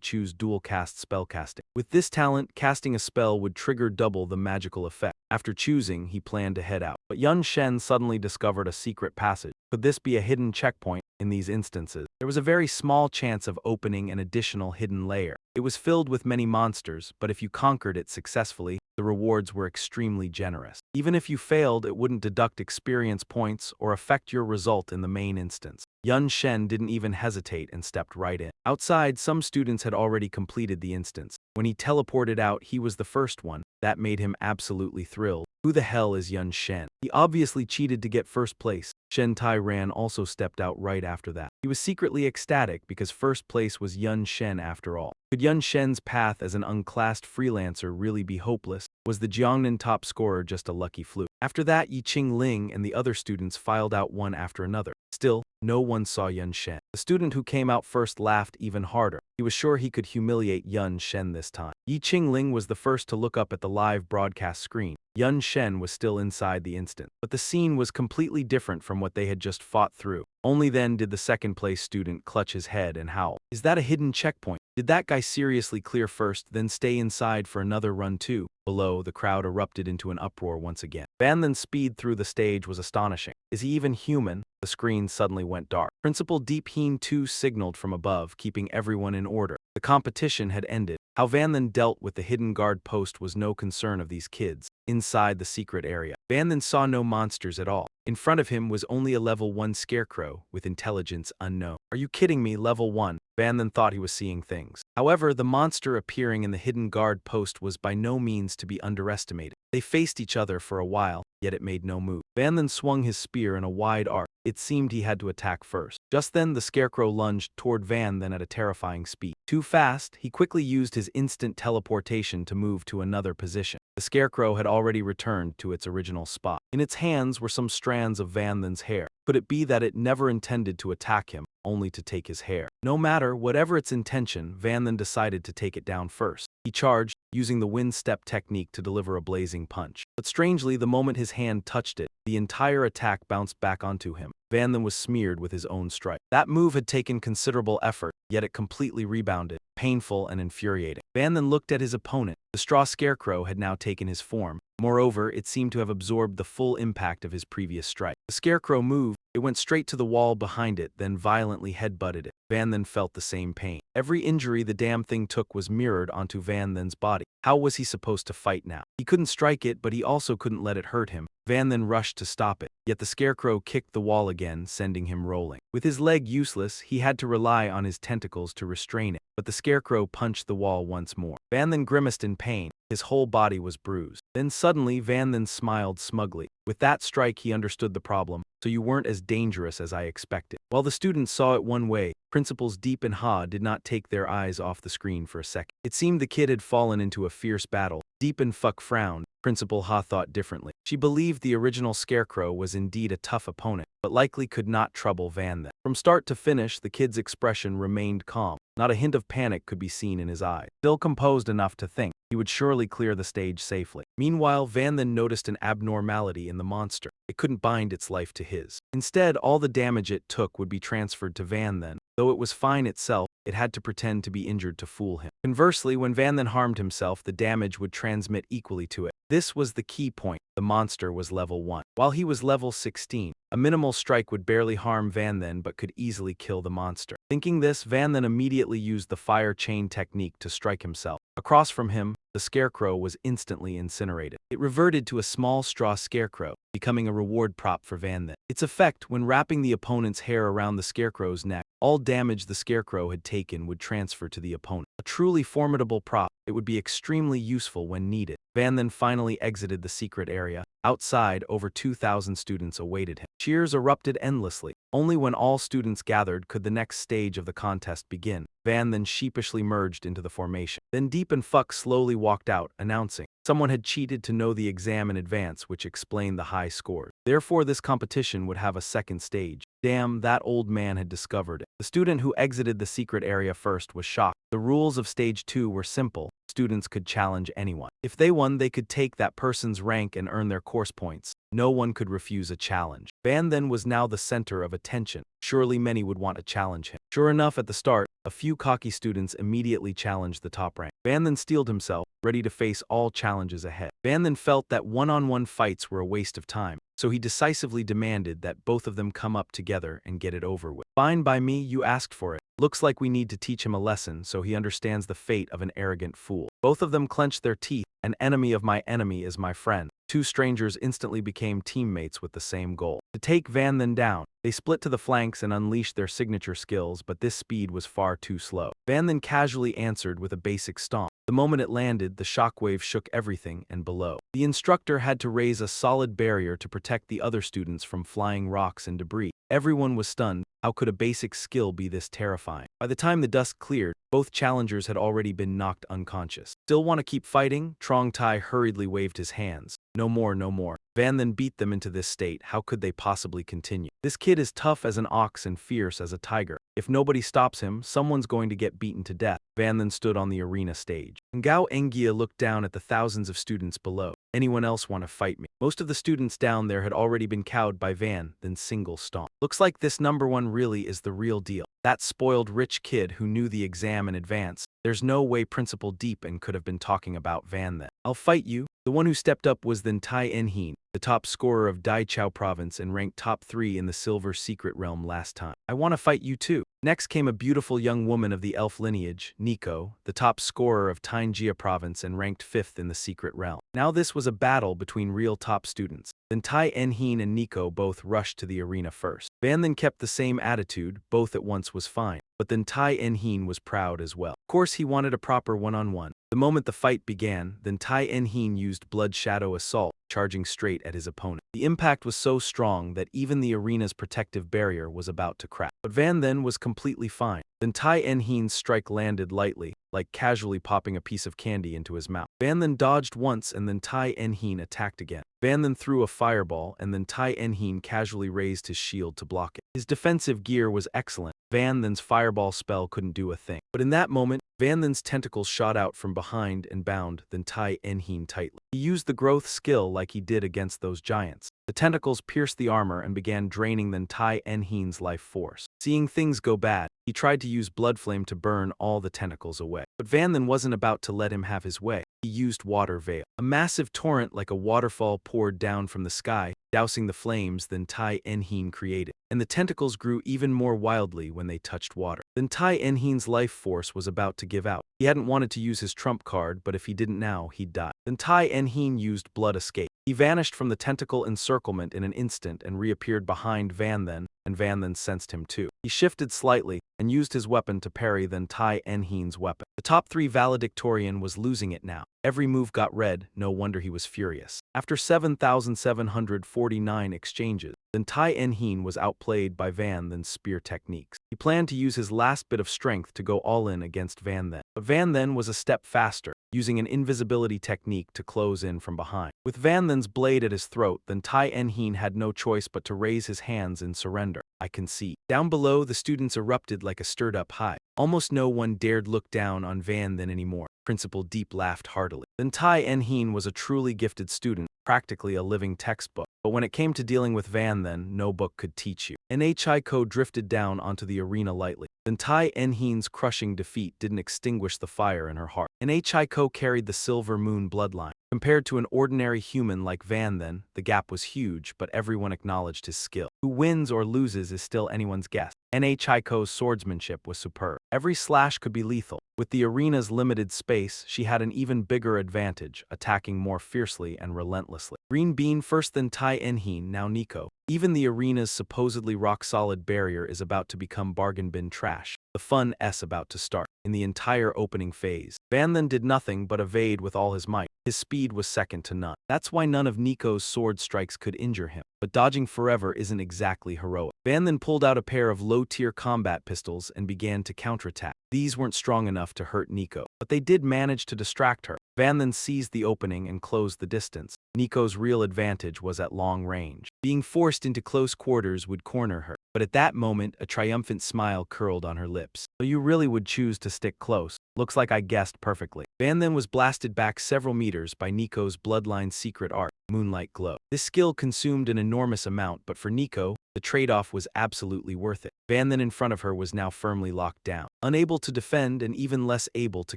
choose dual-cast spellcasting. With this talent, casting a spell would trigger double the magical effect. After choosing, he planned to head out. But Yun Shen suddenly discovered a secret passage. Could this be a hidden checkpoint? In these instances, there was a very small chance of opening an additional hidden layer. It was filled with many monsters, but if you conquered it successfully, the rewards were extremely generous. Even if you failed, it wouldn't deduct experience points or affect your result in the main instance. Yun Shen didn't even hesitate and stepped right in. Outside, some students had already completed the instance. When he teleported out, he was the first one. That made him absolutely thrilled. Who the hell is Yun Shen? He obviously cheated to get first place. Shen Tai-ran also stepped out right after that. He was secretly ecstatic because first place was Yun Shen after all. Could Yun Shen's path as an unclassed freelancer really be hopeless? Was the Jiangnan top scorer just a lucky fluke? After that, Yi Qingling and the other students filed out one after another. Still, no one saw Yun Shen. The student who came out first laughed even harder. He was sure he could humiliate Yun Shen this time. Yi Qingling was the first to look up at the live broadcast screen. Yun Shen was still inside the instant, but the scene was completely different from what they had just fought through. Only then did the second-place student clutch his head and howl. Is that a hidden checkpoint? Did that guy seriously clear first, then stay inside for another run too? Below, the crowd erupted into an uproar once again. Van Then's speed through the stage was astonishing. Is he even human? The screen suddenly went dark. Principal Deep Heen 2 signaled from above, keeping everyone in order. The competition had ended. How Van Then dealt with the hidden guard post was no concern of these kids. Inside the secret area, Van Then saw no monsters at all. In front of him was only a level 1 scarecrow with intelligence unknown. Are you kidding me, level 1? Van Then thought he was seeing things. However, the monster appearing in the hidden guard post was by no means to be underestimated. They faced each other for a while, yet it made no move. Van Then swung his spear in a wide arc. It seemed he had to attack first. Just then, the scarecrow lunged toward Van Then at a terrifying speed. Too fast, he quickly used his instant teleportation to move to another position. The scarecrow had already returned to its original spot. In its hands were some strands of Van Then's hair. Could it be that it never intended to attack him, only to take his hair? No matter, whatever its intention, Van Then decided to take it down first. He charged, using the wind step technique to deliver a blazing punch. But strangely, the moment his hand touched it, the entire attack bounced back onto him. Van Then was smeared with his own strike. That move had taken considerable effort, yet it completely rebounded, painful and infuriating. Van Then looked at his opponent. The straw scarecrow had now taken his form. Moreover, it seemed to have absorbed the full impact of his previous strike. The scarecrow moved. It went straight to the wall behind it, then violently headbutted it. Van Then felt the same pain. Every injury the damn thing took was mirrored onto Van Then's body. How was he supposed to fight now? He couldn't strike it, but he also couldn't let it hurt him. Van Then rushed to stop it, yet the scarecrow kicked the wall again, sending him rolling. With his leg useless, he had to rely on his tentacles to restrain it, but the scarecrow punched the wall once more. Van Then grimaced in pain. His whole body was bruised. Then suddenly, Van Then smiled smugly. With that strike, he understood the problem. So you weren't as dangerous as I expected. While the students saw it one way, Principals Deep and Ha did not take their eyes off the screen for a second. It seemed the kid had fallen into a fierce battle. Deep and Fuck frowned. Principal Ha thought differently. She believed the original scarecrow was indeed a tough opponent, but likely could not trouble Van Then. From start to finish, the kid's expression remained calm. Not a hint of panic could be seen in his eyes. Still composed enough to think he would surely clear the stage safely. Meanwhile, Van Then noticed an abnormality in the monster. It couldn't bind its life to his. Instead, all the damage it took would be transferred to Van Then. Though it was fine itself, it had to pretend to be injured to fool him. Conversely, when Van Then harmed himself, the damage would transmit equally to it. This was the key point. The monster was level 1. While he was level 16, a minimal strike would barely harm Van Then but could easily kill the monster. Thinking this, Van Then immediately used the fire chain technique to strike himself. Across from him, the scarecrow was instantly incinerated. It reverted to a small straw scarecrow, becoming a reward prop for Van Then. Its effect, when wrapping the opponent's hair around the scarecrow's neck, all damage the scarecrow had taken would transfer to the opponent. A truly formidable prop, it would be extremely useful when needed. Van Then finally exited the secret area. Outside, over 2,000 students awaited him. Cheers erupted endlessly. Only when all students gathered could the next stage of the contest begin. Van then sheepishly merged into the formation. Then Deep and Fuck slowly walked out, announcing someone had cheated to know the exam in advance, which explained the high scores. Therefore, this competition would have a second stage. Damn, that old man had discovered it. The student who exited the secret area first was shocked. The rules of Stage 2 were simple. Students could challenge anyone. If they won, they could take that person's rank and earn their course points. No one could refuse a challenge. Van then was now the center of attention. Surely many would want to challenge him. Sure enough, at the start, a few cocky students immediately challenged the top rank. Van then steeled himself, ready to face all challenges ahead. Van then felt that one-on-one fights were a waste of time, so he decisively demanded that both of them come up together and get it over with. Fine by me, you asked for it. Looks like we need to teach him a lesson so he understands the fate of an arrogant fool. Both of them clenched their teeth. An enemy of my enemy is my friend. Two strangers instantly became teammates with the same goal: to take Van Then down. They split to the flanks and unleashed their signature skills, but this speed was far too slow. Van Then casually answered with a basic stomp. The moment it landed, the shockwave shook everything and below. The instructor had to raise a solid barrier to protect the other students from flying rocks and debris. Everyone was stunned. How could a basic skill be this terrifying? By the time the dust cleared, both challengers had already been knocked unconscious. Still want to keep fighting? Trong Tai hurriedly waved his hands. No more, no more. Van then beat them into this state. How could they possibly continue? This kid is tough as an ox and fierce as a tiger. If nobody stops him, someone's going to get beaten to death. Van then stood on the arena stage. Ngao Engia looked down at the thousands of students below. Anyone else want to fight me? Most of the students down there had already been cowed by Van Then single stomp. Looks like this number one really is the real deal. That spoiled rich kid who knew the exam in advance. There's no way Principal Deepan could have been talking about Van Then. I'll fight you. The one who stepped up was then Tai En-heen, the top scorer of Dai Chao province and ranked top 3 in the Silver Secret Realm last time. I want to fight you too. Next came a beautiful young woman of the elf lineage, Nico, the top scorer of Tainjia province and ranked 5th in the Secret Realm. Now this was a battle between real top students. Then Tai En-heen and Nico both rushed to the arena first. Van then kept the same attitude, both at once was fine. But then Tai En-heen was proud as well. Of course he wanted a proper one-on-one. The moment the fight began, then Tai En-heen used Blood Shadow Assault, charging straight at his opponent. The impact was so strong that even the arena's protective barrier was about to crack. But Van then was completely fine. Then Tai En-heen's strike landed lightly, like casually popping a piece of candy into his mouth. Van then dodged once and then Tai En-heen attacked again. Van then threw a fireball and then Tai En-heen casually raised his shield to block it. His defensive gear was excellent. Van then's fireball spell couldn't do a thing. But in that moment, Van then's tentacles shot out from behind and bound then Tai En-heen tightly. He used the growth skill like he did against those giants. The tentacles pierced the armor and began draining then Tai En-heen's life force. Seeing things go bad, he tried to use Blood Flame to burn all the tentacles away. But Van then wasn't about to let him have his way. He used Water Veil. A massive torrent like a waterfall poured down from the sky, dousing the flames then Tai En-heen created. And the tentacles grew even more wildly when they touched water. Then Tai En-heen's life force was about to give out. He hadn't wanted to use his trump card, but if he didn't now, he'd die. Then Tai En-heen used Blood Escape. He vanished from the tentacle encirclement in an instant and reappeared behind Van then, and Van then sensed him too. He shifted slightly and used his weapon to parry then Tai En-heen's weapon. The top 3 valedictorian was losing it now. Every move got red, no wonder he was furious. After 7,749 exchanges, then Tai En-heen was outplayed by Van then's spear techniques. He planned to use his last bit of strength to go all in against Van then. But Van then was a step faster, using an invisibility technique to close in from behind. With Van then's blade at his throat, then Tai En-heen had no choice but to raise his hands in surrender. I can see. Down below, the students erupted like a stirred-up hive. Almost no one dared look down on Van then anymore. Principal Deep laughed heartily. Then Tai En-heen was a truly gifted student, practically a living textbook. But when it came to dealing with Van then, no book could teach you. Nhiko drifted down onto the arena lightly. Then Tai En-heen's crushing defeat didn't extinguish the fire in her heart. Nhiko carried the Silver Moon bloodline. Compared to an ordinary human like Van then, the gap was huge, but everyone acknowledged his skill. Who wins or loses is still anyone's guess. N.H. Chaiko's swordsmanship was superb. Every slash could be lethal. With the arena's limited space, she had an even bigger advantage, attacking more fiercely and relentlessly. Green Bean first, then Tai Enheen, now Nico. Even the arena's supposedly rock-solid barrier is about to become bargain bin trash. The fun is about to start. In the entire opening phase, Van then did nothing but evade with all his might. His speed was second to none. That's why none of Nico's sword strikes could injure him. But dodging forever isn't exactly heroic. Van then pulled out a pair of low-tier combat pistols and began to counterattack. These weren't strong enough to hurt Nico, but they did manage to distract her. Van then seized the opening and closed the distance. Nico's real advantage was at long range. Being forced into close quarters would corner her. But at that moment, a triumphant smile curled on her lips. So you really would choose to stick close. Looks like I guessed perfectly. Van then was blasted back several meters by Nico's bloodline secret art, Moonlight Glow. This skill consumed an enormous amount, but for Nico, the trade-off was absolutely worth it. Van then in front of her was now firmly locked down, unable to defend and even less able to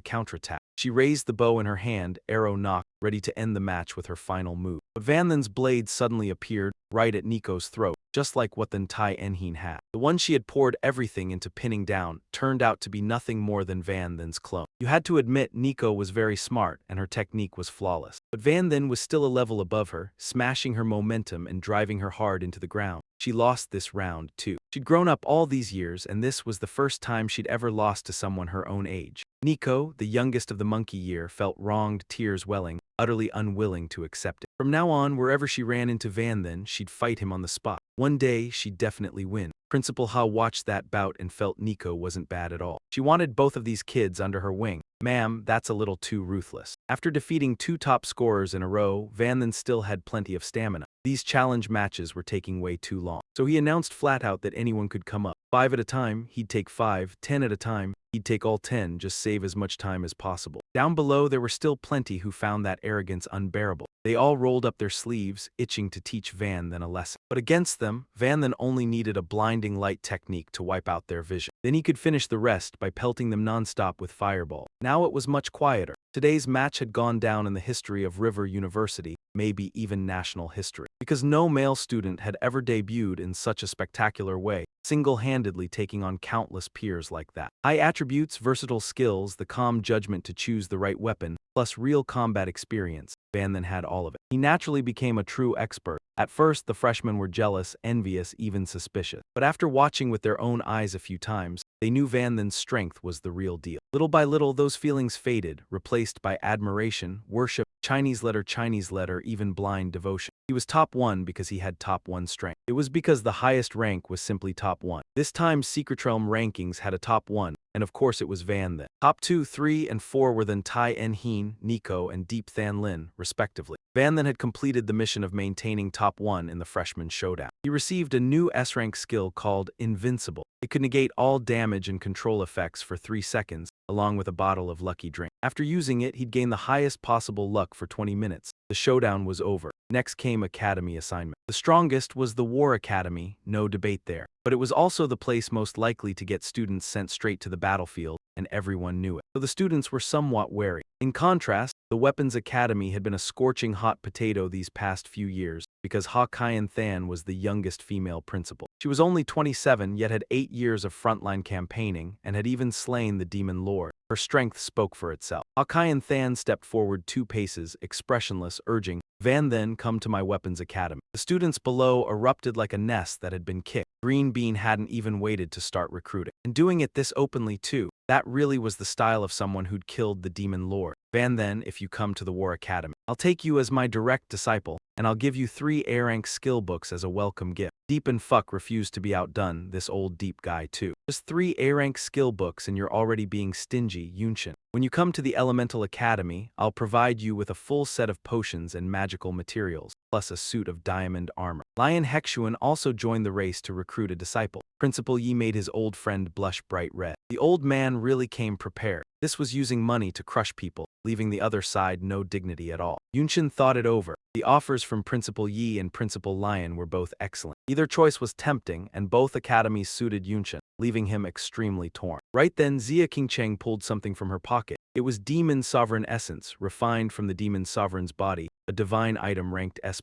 counterattack. She raised the bow in her hand, arrow nocked, ready to end the match with her final move. But Van then's blade suddenly appeared, right at Nico's throat, just like what then Tai Enheen had. The one she had poured everything into pinning down turned out to be nothing more than Van then's clone. You had to admit Nico was very smart and her technique was flawless. But Van then was still a level above her, smashing her momentum and driving her hard into the ground. She lost this round, too. She'd grown up all these years, and this was the first time she'd ever lost to someone her own age. Nico, the youngest of the monkey year, felt wronged, tears welling, utterly unwilling to accept it. From now on, wherever she ran into Van then, she'd fight him on the spot. One day, she'd definitely win. Principal Ha watched that bout and felt Nico wasn't bad at all. She wanted both of these kids under her wing. Ma'am, that's a little too ruthless. After defeating 2 top scorers in a row, Van then still had plenty of stamina. These challenge matches were taking way too long. So he announced flat out that anyone could come up. 5 at a time, he'd take 5, 10 at a time, he'd take all 10, just save as much time as possible. Down below, there were still plenty who found that arrogance unbearable. They all rolled up their sleeves, itching to teach Van then a lesson. But against them, Van then only needed a blinding light technique to wipe out their vision. Then he could finish the rest by pelting them nonstop with fireball. Now it was much quieter. Today's match had gone down in the history of River University, maybe even national history, because no male student had ever debuted in such a spectacular way, single-handedly taking on countless peers like that. High attributes, versatile skills, the calm judgment to choose the right weapon, plus real combat experience. Van then had all of it. He naturally became a true expert. At first, the freshmen were jealous, envious, even suspicious. But after watching with their own eyes a few times, they knew Van then's strength was the real deal. Little by little, those feelings faded, replaced by admiration, worship, Chinese letter, even blind devotion. He was top 1 because he had top 1 strength. It was because the highest rank was simply top 1. This time, Secret Realm rankings had a top 1, and of course it was Van then. Top 2, 3, and 4 were then Tai Enheen, Nico, and Deep Than Lin, respectively. Van then had completed the mission of maintaining top 1 in the freshman showdown. He received a new S-rank skill called Invincible. It could negate all damage and control effects for 3 seconds, along with a bottle of lucky drink. After using it, he'd gain the highest possible luck for 20 minutes. The showdown was over. Next came Academy assignment. The strongest was the War Academy, no debate there. But it was also the place most likely to get students sent straight to the battlefield, and everyone knew it. So the students were somewhat wary. In contrast, the Weapons Academy had been a scorching hot potato these past few years, because Ha Kyan Than was the youngest female principal. She was only 27, yet had 8 years of frontline campaigning, and had even slain the Demon Lord. Her strength spoke for itself. Ha Kyan Than stepped forward 2 paces, expressionless, urging, Van then come to my Weapons Academy. The students below erupted like a nest that had been kicked. Green Bean hadn't even waited to start recruiting. And doing it this openly too. That really was the style of someone who'd killed the Demon Lord. Van then, if you come to the War Academy, I'll take you as my direct disciple, and I'll give you 3 A-rank skill books as a welcome gift. Deep and Fuck refused to be outdone, this old deep guy too. Just 3 A-rank skill books and you're already being stingy, Yunshin. When you come to the Elemental Academy, I'll provide you with a full set of potions and magical materials, plus a suit of diamond armor. Lion Hexuan also joined the race to recruit a disciple. Principal Yi made his old friend blush bright red. The old man really came prepared. This was using money to crush people, leaving the other side no dignity at all. Yunshin thought it over. The offers from Principal Yi and Principal Lion were both excellent. Either choice was tempting, and both academies suited Yunshin, leaving him extremely torn. Right then, Zia Qingcheng pulled something from her pocket. It was Demon Sovereign Essence, refined from the Demon Sovereign's body, a divine item ranked S++.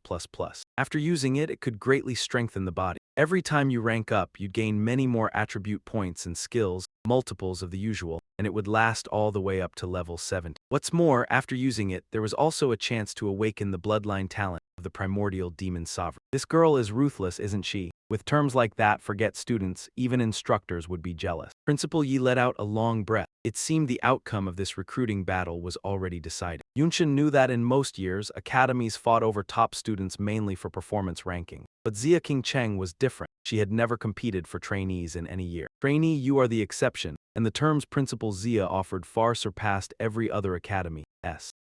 After using it, it could greatly strengthen the body. Every time you rank up, you'd gain many more attribute points and skills, multiples of the usual, and it would last all the way up to level 70. What's more, after using it, there was also a chance to awaken the bloodline talent of the primordial Demon Sovereign. This girl is ruthless, isn't she? With terms like that, forget students, even instructors would be jealous. Principal Yi let out a long breath. It seemed the outcome of this recruiting battle was already decided. Yunshin knew that in most years, academies fought over top students mainly for performance ranking. But Xia Qingcheng was different. She had never competed for trainees in any year. Trainee, you are the exception, and the terms Principal Xia offered far surpassed every other academy.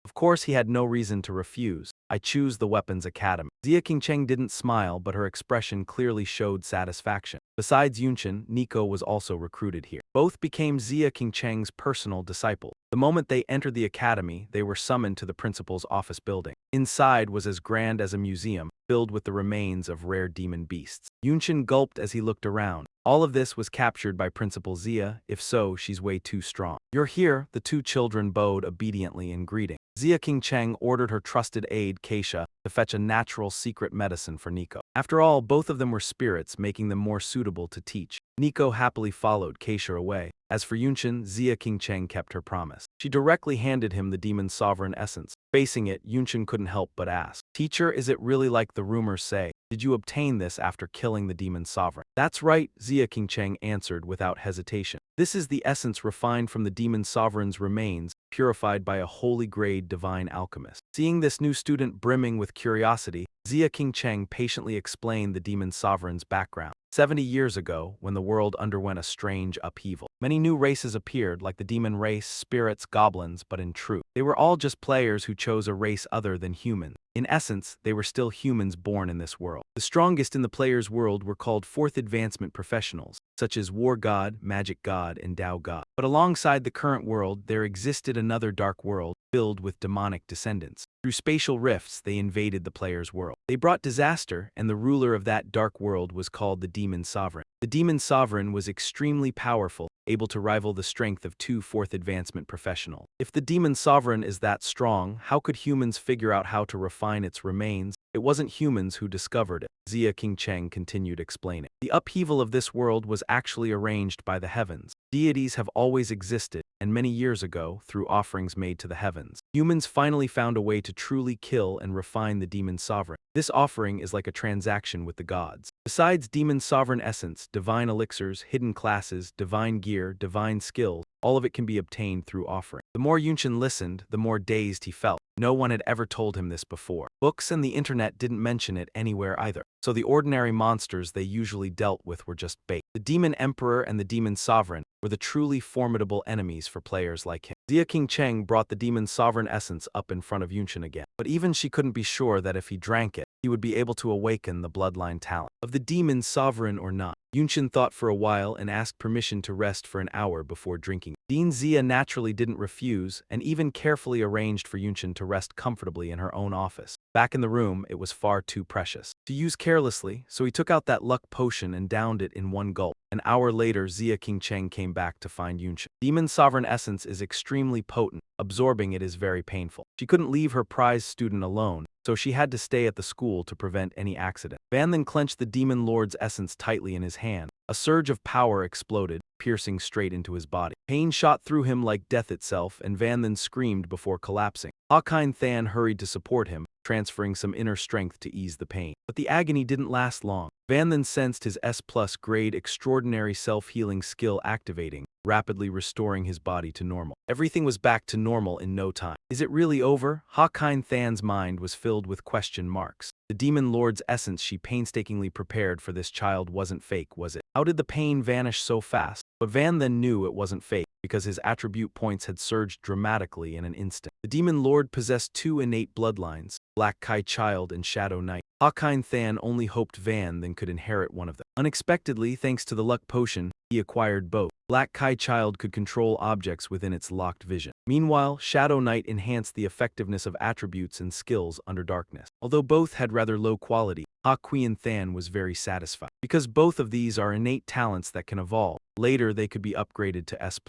Of course, he had no reason to refuse. I choose the Weapons Academy. Xia Qingcheng didn't smile, but her expression clearly showed satisfaction. Besides Yunshin, Nico was also recruited here. Both became Xia Qingcheng's personal disciples. The moment they entered the academy, they were summoned to the principal's office building. Inside was as grand as a museum, filled with the remains of rare demon beasts. Yunshin gulped as he looked around. All of this was captured by Principal Xia. If so, she's way too strong. You're here, the two children bowed obediently in greeting. Xia Qingcheng ordered her trusted aide, Keisha, to fetch a natural secret medicine for Nico. After all, both of them were spirits, making them more suitable to teach. Nico happily followed Keisha away. As for Yunshin, Xia Qingcheng kept her promise. She directly handed him the Demon Sovereign Essence. Facing it, Yunshin couldn't help but ask, "Teacher, is it really like the rumors say? Did you obtain this after killing the Demon Sovereign?" "That's right," Xia Qingcheng answered without hesitation. "This is the essence refined from the Demon Sovereign's remains, purified by a holy grade divine alchemist." Seeing this new student brimming with curiosity, Xia Qingcheng patiently explained the Demon Sovereign's background. 70 years ago, when the world underwent a strange upheaval, many new races appeared, like the demon race, spirits, goblins, but in truth, they were all just players who chose a race other than human. In essence, they were still humans born in this world. The strongest in the players' world were called fourth advancement professionals, such as War God, Magic God, and Tao God. But alongside the current world, there existed another dark world, filled with demonic descendants. Through spatial rifts, they invaded the players' world. They brought disaster, and the ruler of that dark world was called the Demon Sovereign. The Demon Sovereign was extremely powerful, able to rival the strength of two fourth advancement professionals. If the Demon Sovereign is that strong, how could humans figure out how to refine its remains? It wasn't humans who discovered it. Xia Qingcheng continued explaining. The upheaval of this world was actually arranged by the heavens. Deities have always existed, and many years ago, through offerings made to the heavens, humans finally found a way to truly kill and refine the Demon Sovereign. This offering is like a transaction with the gods. Besides Demon Sovereign Essence, divine elixirs, hidden classes, divine gear, divine skills, all of it can be obtained through offering. The more Yunshin listened, the more dazed he felt. No one had ever told him this before. Books and the internet didn't mention it anywhere either. So the ordinary monsters they usually dealt with were just bait. The Demon Emperor and the Demon Sovereign were the truly formidable enemies for players like him. Xia Qingcheng brought the Demon Sovereign Essence up in front of Yunshin again. But even she couldn't be sure that if he drank it, he would be able to awaken the bloodline talent of the Demon Sovereign or not. Yunshin thought for a while and asked permission to rest for an hour before drinking. Dean Xia naturally didn't refuse, and even carefully arranged for Yunshin to rest comfortably in her own office. Back in the room, it was far too precious to use carelessly, so he took out that luck potion and downed it in one gulp. An hour later, Xia Qingcheng came back to find Yunshin. Demon Sovereign Essence is extremely potent. Absorbing it is very painful. She couldn't leave her prized student alone, so she had to stay at the school to prevent any accident. Van then clenched the Demon Lord's essence tightly in his hand. A surge of power exploded, piercing straight into his body. Pain shot through him like death itself, and Van then screamed before collapsing. Hawkeye Than hurried to support him, transferring some inner strength to ease the pain. But the agony didn't last long. Van then sensed his S+ grade extraordinary self-healing skill activating, rapidly restoring his body to normal. Everything was back to normal in no time. Is it really over? Hawkeye Than's mind was filled with question marks. The Demon Lord's essence she painstakingly prepared for this child wasn't fake, was it? How did the pain vanish so fast? But Van then knew it wasn't fake, because his attribute points had surged dramatically in an instant. The Demon Lord possessed two innate bloodlines, Black Kai Child and Shadow Knight. Hawkeye Than only hoped Van then could inherit one of them. Unexpectedly, thanks to the luck potion, he acquired both. Black Kai Child could control objects within its locked vision. Meanwhile, Shadow Knight enhanced the effectiveness of attributes and skills under darkness. Although both had rather low quality, Hawkeye Than was very satisfied. Because both of these are innate talents that can evolve, later they could be upgraded to S+.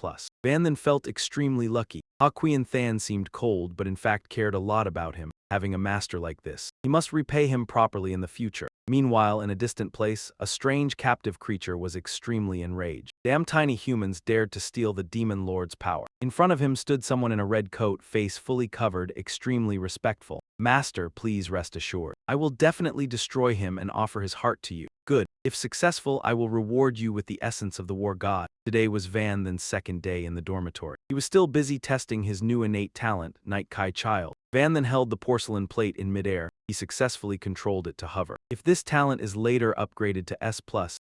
Van then felt extremely lucky. Ha Qian Than seemed cold but in fact cared a lot about him, having a master like this. He must repay him properly in the future. Meanwhile, in a distant place, a strange captive creature was extremely enraged. Damn tiny humans dared to steal the demon lord's power. In front of him stood someone in a red coat, face fully covered, extremely respectful. Master, please rest assured. I will definitely destroy him and offer his heart to you. Good. If successful, I will reward you with the essence of the war god. Today was Van Then's second day in the dormitory. He was still busy testing his new innate talent, Night Kai Child. Van Then held the porcelain plate in midair. He successfully controlled it to hover. If this talent is later upgraded to S+,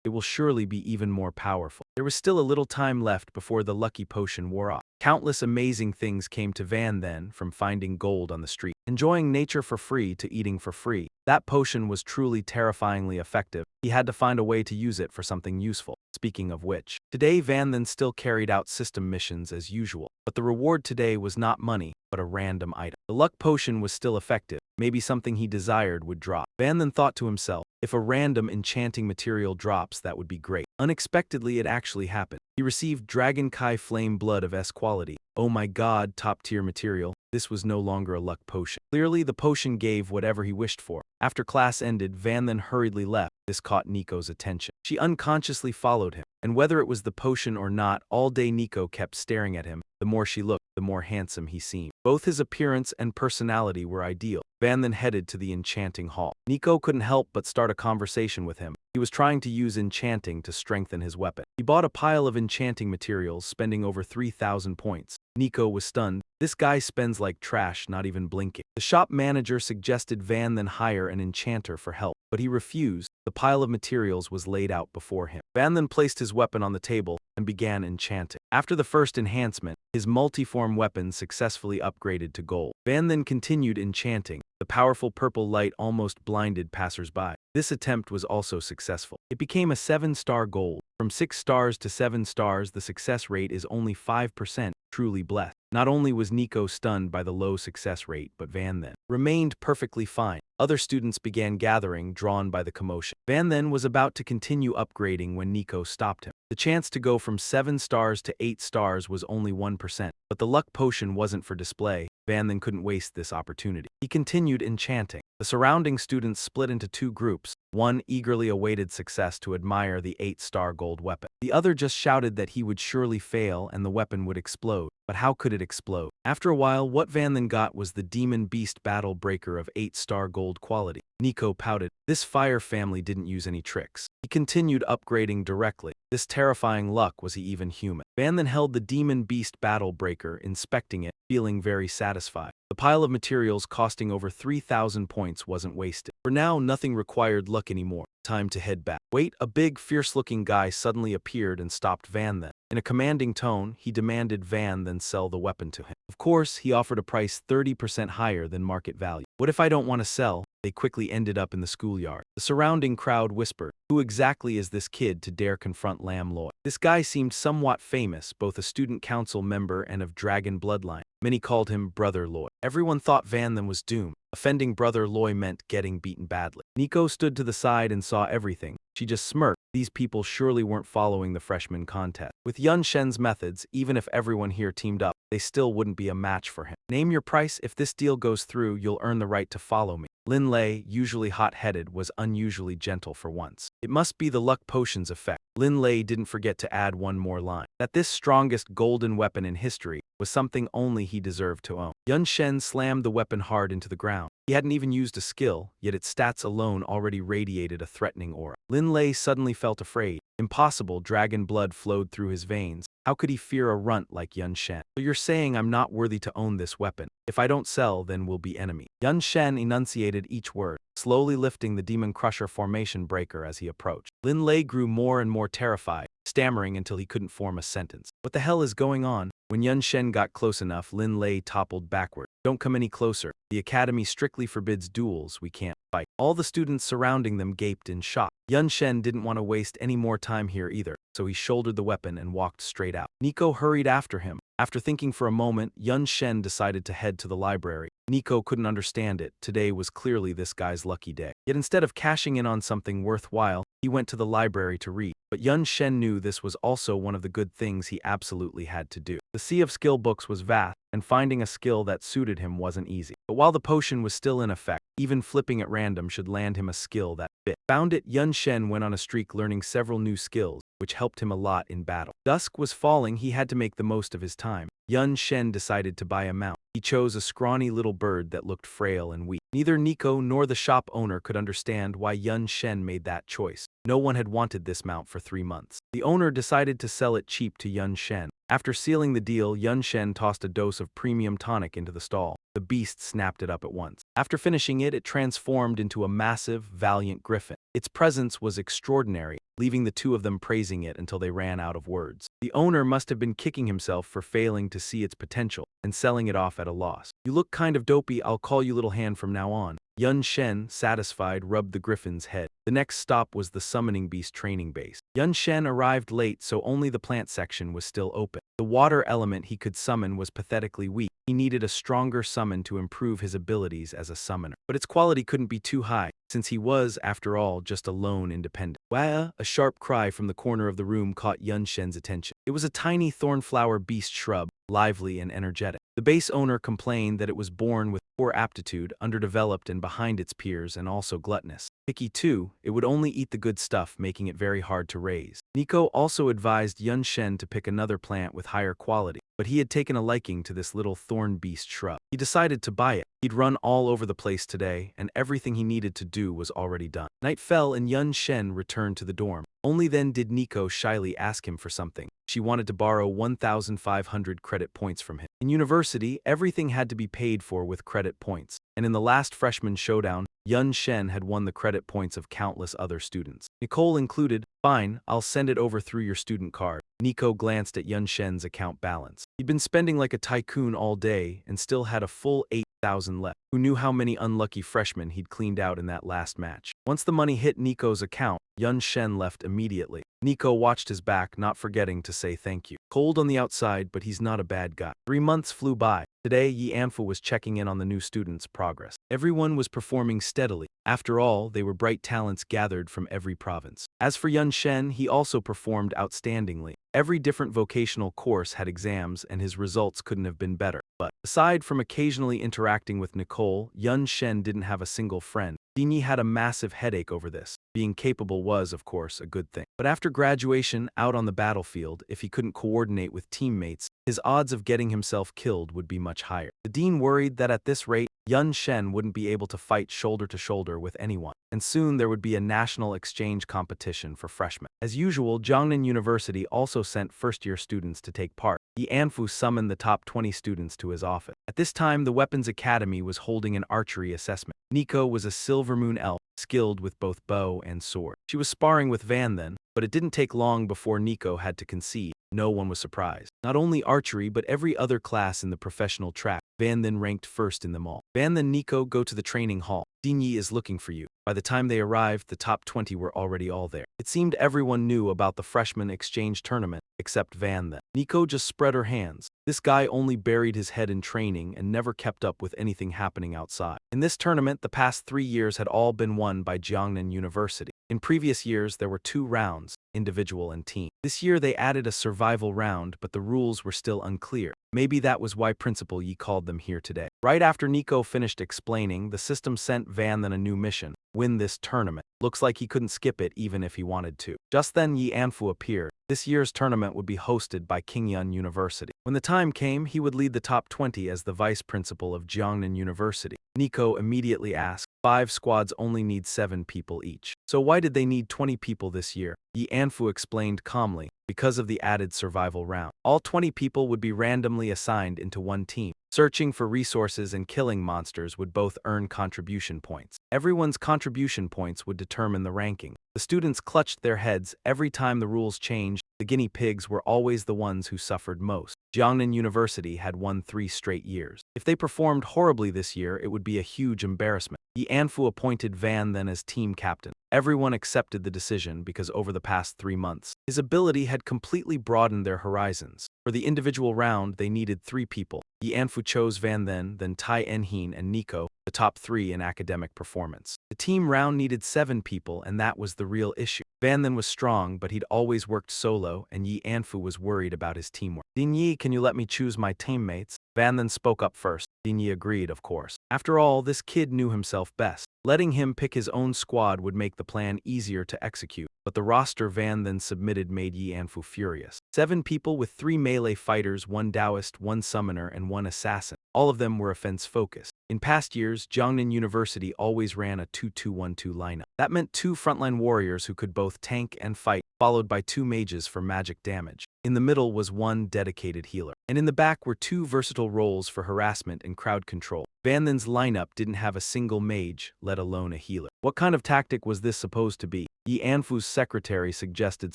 it will surely be even more powerful. There was still a little time left before the lucky potion wore off. Countless amazing things came to Van Then, from finding gold on the street, enjoying nature for free, to eating for free. That potion was truly terrifyingly effective. He had to find a way to use it for something useful. Speaking of which, today Van Then still carried out system missions as usual, but the reward today was not money, but a random item. The luck potion was still effective. Maybe something he desired would drop. Van Then thought to himself, if a random enchanting material drops, that would be great. Unexpectedly, it actually happened. He received Dragon Kai Flame Blood of S quality. Oh my god, top-tier material. This was no longer a luck potion. Clearly, the potion gave whatever he wished for. After class ended, Van Then hurriedly left. This caught Nico's attention. She unconsciously followed him, and whether it was the potion or not, all day Nico kept staring at him. The more she looked, the more handsome he seemed. Both his appearance and personality were ideal. Van Then headed to the enchanting hall. Nico couldn't help but start a conversation with him. He was trying to use enchanting to strengthen his weapon. He bought a pile of enchanting materials, spending over 3,000 points. Nico was stunned. This guy spends like trash, not even blinking. The shop manager suggested Van Then hire an enchanter for help, but he refused. The pile of materials was laid out before him. Van Then placed his weapon on the table and began enchanting. After the first enhancement, his multiform weapon successfully upgraded to gold. Van Then continued enchanting. The powerful purple light almost blinded passersby. This attempt was also successful. It became a 7-star gold. From 6 stars to 7 stars, the success rate is only 5%. Truly blessed. Not only was Nico stunned by the low success rate, but Van Then remained perfectly fine. Other students began gathering, drawn by the commotion. Van Then was about to continue upgrading when Nico stopped him. The chance to go from 7 stars to 8 stars was only 1%, but the luck potion wasn't for display. Van Then couldn't waste this opportunity. He continued enchanting. The surrounding students split into 2 groups. One eagerly awaited success to admire the 8-star gold weapon. The other just shouted that he would surely fail and the weapon would explode. But how could it explode? After a while, what Van Then got was the Demon Beast Battle Breaker of 8-star gold quality. Nico pouted. This fire family didn't use any tricks. He continued upgrading directly. This terrifying luck, was he even human? Van Then held the Demon Beast Battle Breaker, inspecting it, feeling very satisfied. The pile of materials costing over 3,000 points wasn't wasted. For now, nothing required luck anymore. Time to head back. Wait, a big, fierce-looking guy suddenly appeared and stopped Van Then. In a commanding tone, he demanded Van Then sell the weapon to him. Of course, he offered a price 30% higher than market value. What if I don't want to sell? They quickly ended up in the schoolyard. The surrounding crowd whispered, who exactly is this kid to dare confront Lam Loy? This guy seemed somewhat famous, both a student council member and of dragon bloodline. Many called him Brother Loy. Everyone thought Van Then was doomed. Offending Brother Loy meant getting beaten badly. Nico stood to the side and saw everything. She just smirked. These people surely weren't following the freshman contest. With Yun Shen's methods, even if everyone here teamed up, they still wouldn't be a match for him. Name your price. If this deal goes through, you'll earn the right to follow me. Lin Lei, usually hot-headed, was unusually gentle for once. It must be the luck potion's effect. Lin Lei didn't forget to add one more line. That this strongest golden weapon in history was something only he deserved to own. Yun Shen slammed the weapon hard into the ground. He hadn't even used a skill, yet its stats alone already radiated a threatening aura. Lin Lei suddenly felt afraid. Impossible, dragon blood flowed through his veins. How could he fear a runt like Yun Shen? So you're saying I'm not worthy to own this weapon? If I don't sell, then we'll be enemy. Yun Shen enunciated each word, slowly lifting the Demon Crusher formation breaker as he approached. Lin Lei grew more and more terrified, stammering until he couldn't form a sentence. What the hell is going on? When Yun Shen got close enough, Lin Lei toppled backward. Don't come any closer. The academy strictly forbids duels. We can't fight. All the students surrounding them gaped in shock. Yun Shen didn't want to waste any more time here either, so he shouldered the weapon and walked straight out. Nico hurried after him. After thinking for a moment, Yun Shen decided to head to the library. Nico couldn't understand it. Today was clearly this guy's lucky day. Yet instead of cashing in on something worthwhile, he went to the library to read. but Yun Shen knew this was also one of the good things he absolutely had to do. The sea of skill books was vast, and finding a skill that suited him wasn't easy. But while the potion was still in effect, even flipping at random should land him a skill that fit. Found it, Yun Shen went on a streak learning several new skills, which helped him a lot in battle. Dusk was falling, he had to make the most of his time. Yun Shen decided to buy a mount. He chose a scrawny little bird that looked frail and weak. Neither Nico nor the shop owner could understand why Yun Shen made that choice. No one had wanted this mount for 3 months. The owner decided to sell it cheap to Yun Shen. After sealing the deal, Yun Shen tossed a dose of premium tonic into the stall. The beast snapped it up at once. After finishing it, it transformed into a massive, valiant griffin. Its presence was extraordinary, leaving the two of them praising it until they ran out of words. The owner must have been kicking himself for failing to see its potential and selling it off at a loss. "You look kind of dopey, I'll call you Little Hand from now on." Yun Shen, satisfied, rubbed the griffin's head. The next stop was the summoning beast training base. Yun Shen arrived late, so only the plant section was still open. The water element he could summon was pathetically weak. He needed a stronger summon to improve his abilities as a summoner. But its quality couldn't be too high, since he was, after all, just a lone independent. Wah! A sharp cry from the corner of the room caught Yun Shen's attention. It was a tiny thornflower beast shrub, lively and energetic. The base owner complained that it was born with poor aptitude, underdeveloped and behind its peers, and also gluttonous. Picky too, it would only eat the good stuff, making it very hard to raise. Nico also advised Yun Shen to pick another plant with higher quality, but he had taken a liking to this little thorn beast shrub. He decided to buy it. He'd run all over the place today, and everything he needed to do was already done. Night fell and Yun Shen returned to the dorm. Only then did Nico shyly ask him for something. She wanted to borrow 1,500 credit points from him. In university, everything had to be paid for with credit points, and in the last freshman showdown, Yun Shen had won the credit points of countless other students. Nicole included. "Fine, I'll send it over through your student card." Nico glanced at Yun Shen's account balance. He'd been spending like a tycoon all day and still had a full 8,000 left. Who knew how many unlucky freshmen he'd cleaned out in that last match? Once the money hit Nico's account, Yun Shen left immediately. Nico watched his back, not forgetting to say thank you. Cold on the outside, but he's not a bad guy. 3 months flew by. Today, Yi Anfu was checking in on the new students' progress. Everyone was performing steadily. After all, they were bright talents gathered from every province. As for Yun Shen, he also performed outstandingly. Every different vocational course had exams, and his results couldn't have been better. But aside from occasionally interacting with Nicole, Yun Shen didn't have a single friend. Dinyi had a massive headache over this. Being capable was, of course, a good thing. But after graduation, out on the battlefield, if he couldn't coordinate with teammates, his odds of getting himself killed would be much higher. The dean worried that at this rate, Yun Shen wouldn't be able to fight shoulder to shoulder with anyone, and soon there would be a national exchange competition for freshmen. As usual, Jiangnan University also sent first-year students to take part. Yi Anfu summoned the top 20 students to his office. At this time, the Weapons Academy was holding an archery assessment. Nico was a Silver Moon elf, skilled with both bow and sword. She was sparring with Van then, but it didn't take long before Nico had to concede. No one was surprised. Not only archery, but every other class in the professional track. Van then ranked first in them all. Van then Nico, go to the training hall. Dinyi is looking for you. By the time they arrived, the top 20 were already all there. It seemed everyone knew about the freshman exchange tournament, except Van then. Nico just spread her hands. This guy only buried his head in training and never kept up with anything happening outside. In this tournament, the past 3 years had all been won by Jiangnan University. In previous years, there were 2 rounds, individual and team. This year they added a survival round, but the rules were still unclear. Maybe that was why Principal Yi called them here today. Right after Nico finished explaining, the system sent Van then a new mission: win this tournament. Looks like he couldn't skip it even if he wanted to. Just then Yi Anfu appeared. This year's tournament would be hosted by Qingyun University. When the time came, he would lead the top 20 as the vice principal of Jiangnan University. Nico immediately asked, 5 squads only need 7 people each. So why did they need 20 people this year? Yi Anfu explained calmly, because of the added survival round. All 20 people would be randomly assigned into one team. Searching for resources and killing monsters would both earn contribution points. Everyone's contribution points would determine the ranking. The students clutched their heads every time the rules changed. The guinea pigs were always the ones who suffered most. Jiangnan University had won 3 straight years. If they performed horribly this year, it would be a huge embarrassment. Yi Anfu appointed Van then as team captain. Everyone accepted the decision because over the past 3 months, his ability had completely broadened their horizons. For the individual round, they needed 3 people. Yi Anfu chose Van then Tai En-heen and Nico, the top 3 in academic performance. The team round needed 7 people, and that was the real issue. Van then was strong, but he'd always worked solo, and Yi Anfu was worried about his teamwork. Din Yi, can you let me choose my teammates? Van then spoke up first. Din Yi agreed, of course. After all, this kid knew himself best. Letting him pick his own squad would make the plan easier to execute, but the roster Van then submitted made Yi Anfu furious. 7 people with 3 melee fighters, 1 Taoist, 1 summoner, and 1 assassin. All of them were offense-focused. In past years, Jiangnan University always ran a 2-2-1-2 lineup. That meant 2 frontline warriors who could both tank and fight, followed by 2 mages for magic damage. In the middle was 1 dedicated healer. And in the back were 2 versatile roles for harassment and crowd control. Van Then's lineup didn't have a single mage, let alone a healer. What kind of tactic was this supposed to be? Yi Anfu's secretary suggested